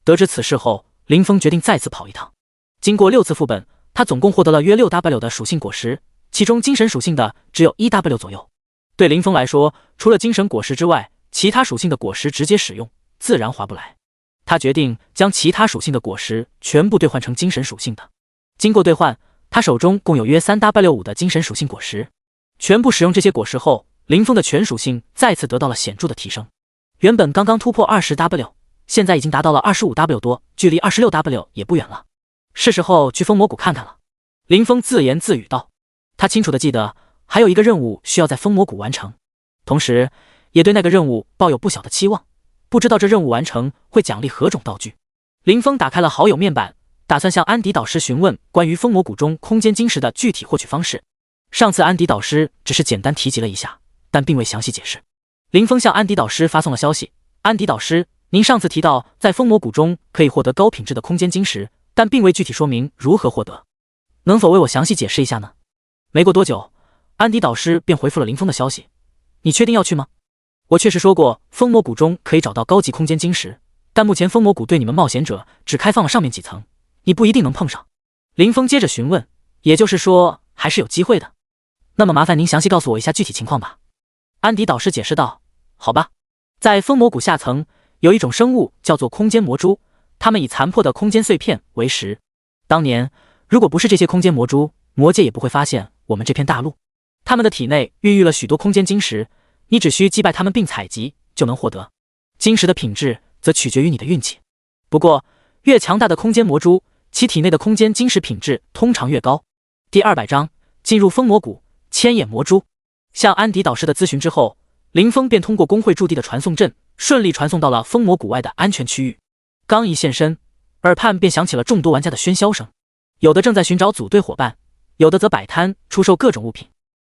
得知此事后，林峰决定再次跑一趟。经过6次副本，他总共获得了约 6W 的属性果实，其中精神属性的只有 1W 左右。对林峰来说，除了精神果实之外，其他属性的果实直接使用自然划不来。他决定将其他属性的果实全部兑换成精神属性的。经过兑换，他手中共有约 3W5 的精神属性果实。全部使用这些果实后，林峰的全属性再次得到了显著的提升。原本刚刚突破 20W， 现在已经达到了 25W 多，距离 26W 也不远了。是时候去风魔谷看看了。林峰自言自语道。他清楚地记得还有一个任务需要在风魔谷完成，同时也对那个任务抱有不小的期望，不知道这任务完成会奖励何种道具。林峰打开了好友面板，打算向安迪导师询问关于风魔谷中空间晶石的具体获取方式。上次安迪导师只是简单提及了一下，但并未详细解释。林峰向安迪导师发送了消息：安迪导师，您上次提到在风魔谷中可以获得高品质的空间晶石，但并未具体说明如何获得，能否为我详细解释一下呢？没过多久，安迪导师便回复了林峰的消息：你确定要去吗？我确实说过风魔谷中可以找到高级空间晶石，但目前风魔谷对你们冒险者只开放了上面几层，你不一定能碰上。林峰接着询问：也就是说还是有机会的？那么麻烦您详细告诉我一下具体情况吧。安迪导师解释道：好吧，在风魔谷下层有一种生物叫做空间魔蛛，它们以残破的空间碎片为食。当年如果不是这些空间魔蛛，魔界也不会发现我们这片大陆。它们的体内孕育了许多空间晶石，你只需击败它们并采集就能获得。晶石的品质则取决于你的运气。不过越强大的空间魔蛛，其体内的空间晶石品质通常越高。第200章进入风魔谷，千眼魔蛛。向安迪导师的咨询之后，林峰便通过工会驻地的传送阵顺利传送到了风魔谷外的安全区域。刚一现身，耳畔便响起了众多玩家的喧嚣声，有的正在寻找组队伙伴，有的则摆摊出售各种物品。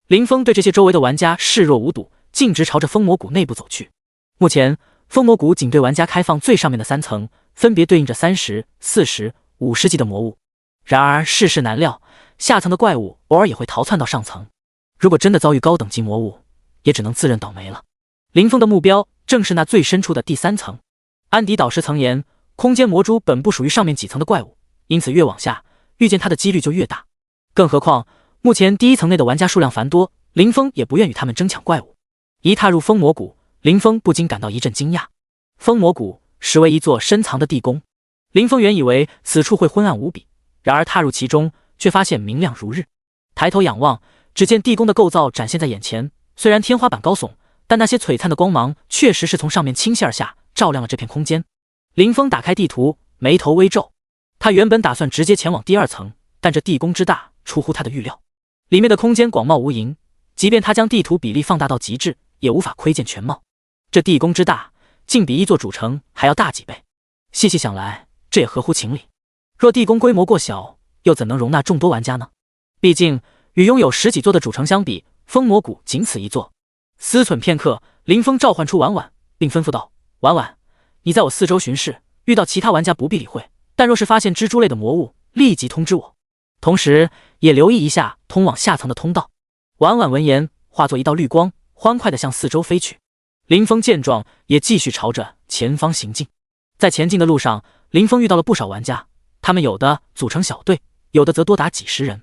林峰对这些周围的玩家视若无睹，径直朝着风魔谷内部走去。目前风魔谷仅对玩家开放最上面的3层，分别对应着30、40、50级的魔物。然而世事难料，下层的怪物偶尔也会逃窜到上层，如果真的遭遇高等级魔物，也只能自认倒霉了。林峰的目标正是那最深处的第3层。安迪导师曾言，空间魔蛛本不属于上面几层的怪物，因此越往下遇见它的几率就越大。更何况目前第1层内的玩家数量繁多，林峰也不愿与他们争抢怪物。一踏入风魔谷，林峰不禁感到一阵惊讶。风魔谷实为一座深藏的地宫，林峰原以为此处会昏暗无比，然而踏入其中却发现明亮如日。抬头仰望，只见地宫的构造展现在眼前，虽然天花板高耸，但那些璀璨的光芒确实是从上面倾泻而下，照亮了这片空间。林峰打开地图，眉头微皱。他原本打算直接前往第2层，但这地宫之大出乎他的预料，里面的空间广袤无垠，即便他将地图比例放大到极致，也无法窥见全貌。这地宫之大，竟比一座主城还要大几倍。细细想来，这也合乎情理。若地宫规模过小，又怎能容纳众多玩家呢？毕竟与拥有10几座的主城相比，风魔谷仅此一座。思忖片刻，林峰召唤出婉婉，并吩咐道：婉婉，你在我四周巡视，遇到其他玩家不必理会，但若是发现蜘蛛类的魔物，立即通知我，同时也留意一下通往下层的通道。婉婉闻言，化作一道绿光，欢快地向四周飞去。林峰见状，也继续朝着前方行进。在前进的路上，林峰遇到了不少玩家，他们有的组成小队，有的则多达几十人。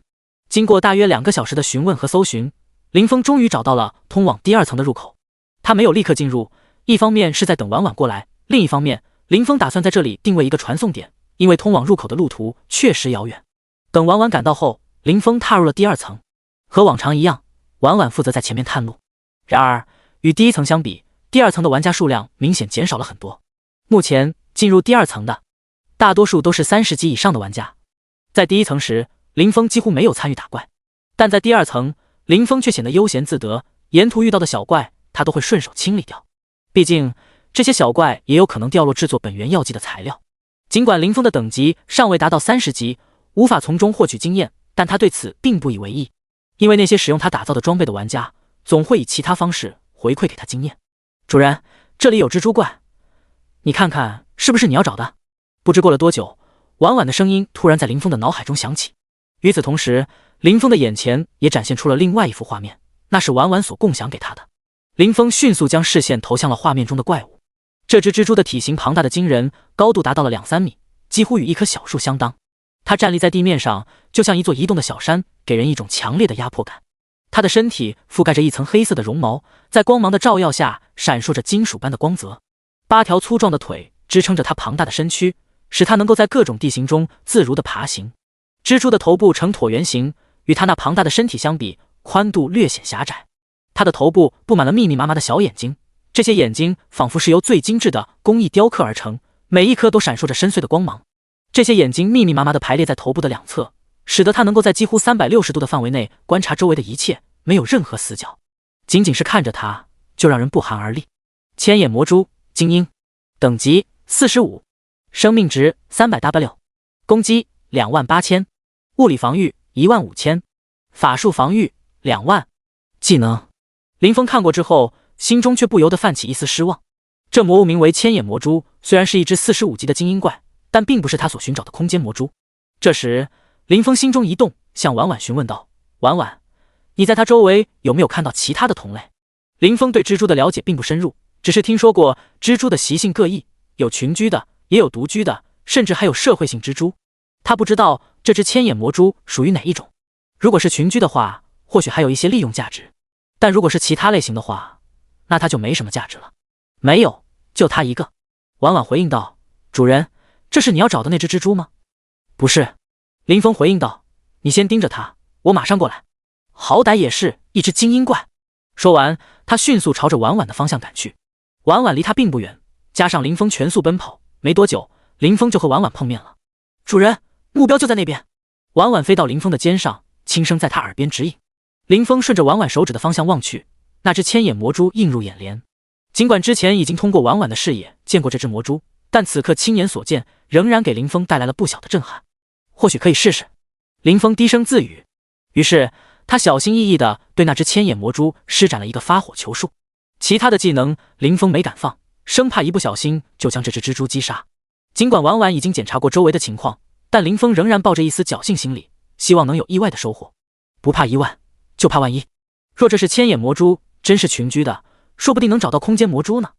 经过大约2个小时的询问和搜寻，林峰终于找到了通往第2层的入口。他没有立刻进入，一方面是在等婉婉过来，另一方面，林峰打算在这里定位一个传送点，因为通往入口的路途确实遥远。等婉婉赶到后，林峰踏入了第2层。和往常一样，婉婉负责在前面探路。然而，与第1层相比，第2层的玩家数量明显减少了很多。目前进入第2层的大多数都是30级以上的玩家。在第1层时，林峰几乎没有参与打怪，但在第2层，林峰却显得悠闲自得，沿途遇到的小怪他都会顺手清理掉。毕竟这些小怪也有可能掉落制作本源药剂的材料。尽管林峰的等级尚未达到30级，无法从中获取经验，但他对此并不以为意，因为那些使用他打造的装备的玩家总会以其他方式回馈给他经验。主人，这里有蜘蛛怪，你看看是不是你要找的？不知过了多久，婉婉的声音突然在林峰的脑海中响起。与此同时，林峰的眼前也展现出了另外一幅画面，那是婉婉所共享给他的。林峰迅速将视线投向了画面中的怪物。这只蜘蛛的体型庞大的惊人，高度达到了2-3米，几乎与一棵小树相当。它站立在地面上，就像一座移动的小山，给人一种强烈的压迫感。它的身体覆盖着一层黑色的绒毛，在光芒的照耀下闪烁着金属般的光泽。8条粗壮的腿支撑着它庞大的身躯，使它能够在各种地形中自如地爬行。蜘蛛的头部呈椭圆形，与它那庞大的身体相比，宽度略显狭窄。它的头部布满了密密麻麻的小眼睛，这些眼睛仿佛是由最精致的工艺雕刻而成，每一颗都闪烁着深邃的光芒。这些眼睛密密麻麻地排列在头部的2侧，使得它能够在几乎360度的范围内观察周围的一切，没有任何死角。仅仅是看着它，就让人不寒而栗。千眼魔蛛精英，等级45，生命值300W，攻击28000，物理防御15000，法术防御2万。技能，林峰看过之后，心中却不由得泛起一丝失望。这魔物名为千眼魔蛛，虽然是一只45级的精英怪，但并不是他所寻找的空间魔蛛。这时，林峰心中一动，向婉婉询问道：“婉婉，你在他周围有没有看到其他的同类？”林峰对蜘蛛的了解并不深入，只是听说过蜘蛛的习性各异，有群居的，也有独居的，甚至还有社会性蜘蛛。他不知道这只千眼魔蛛属于哪一种。如果是群居的话，或许还有一些利用价值，但如果是其他类型的话，那它就没什么价值了。没有，就它一个。婉婉回应道：“主人，这是你要找的那只蜘蛛吗？”不是。林峰回应道：“你先盯着它，我马上过来。好歹也是一只精英怪。”说完，他迅速朝着婉婉的方向赶去。婉婉离他并不远，加上林峰全速奔跑，没多久，林峰就和婉婉碰面了。主人，目标就在那边。婉婉飞到林峰的肩上，轻声在他耳边指引。林峰顺着婉婉手指的方向望去，那只千眼魔蛛映入眼帘。尽管之前已经通过婉婉的视野见过这只魔蛛，但此刻亲眼所见，仍然给林峰带来了不小的震撼。或许可以试试。林峰低声自语。于是他小心翼翼地对那只千眼魔蛛施展了一个发火球术。其他的技能林峰没敢放，生怕一不小心就将这只蜘蛛击杀。尽管婉婉已经检查过周围的情况，但林峰仍然抱着一丝侥幸心理，希望能有意外的收获。不怕一万，就怕万一。若这是千眼魔蛛真是群居的，说不定能找到空间魔蛛呢。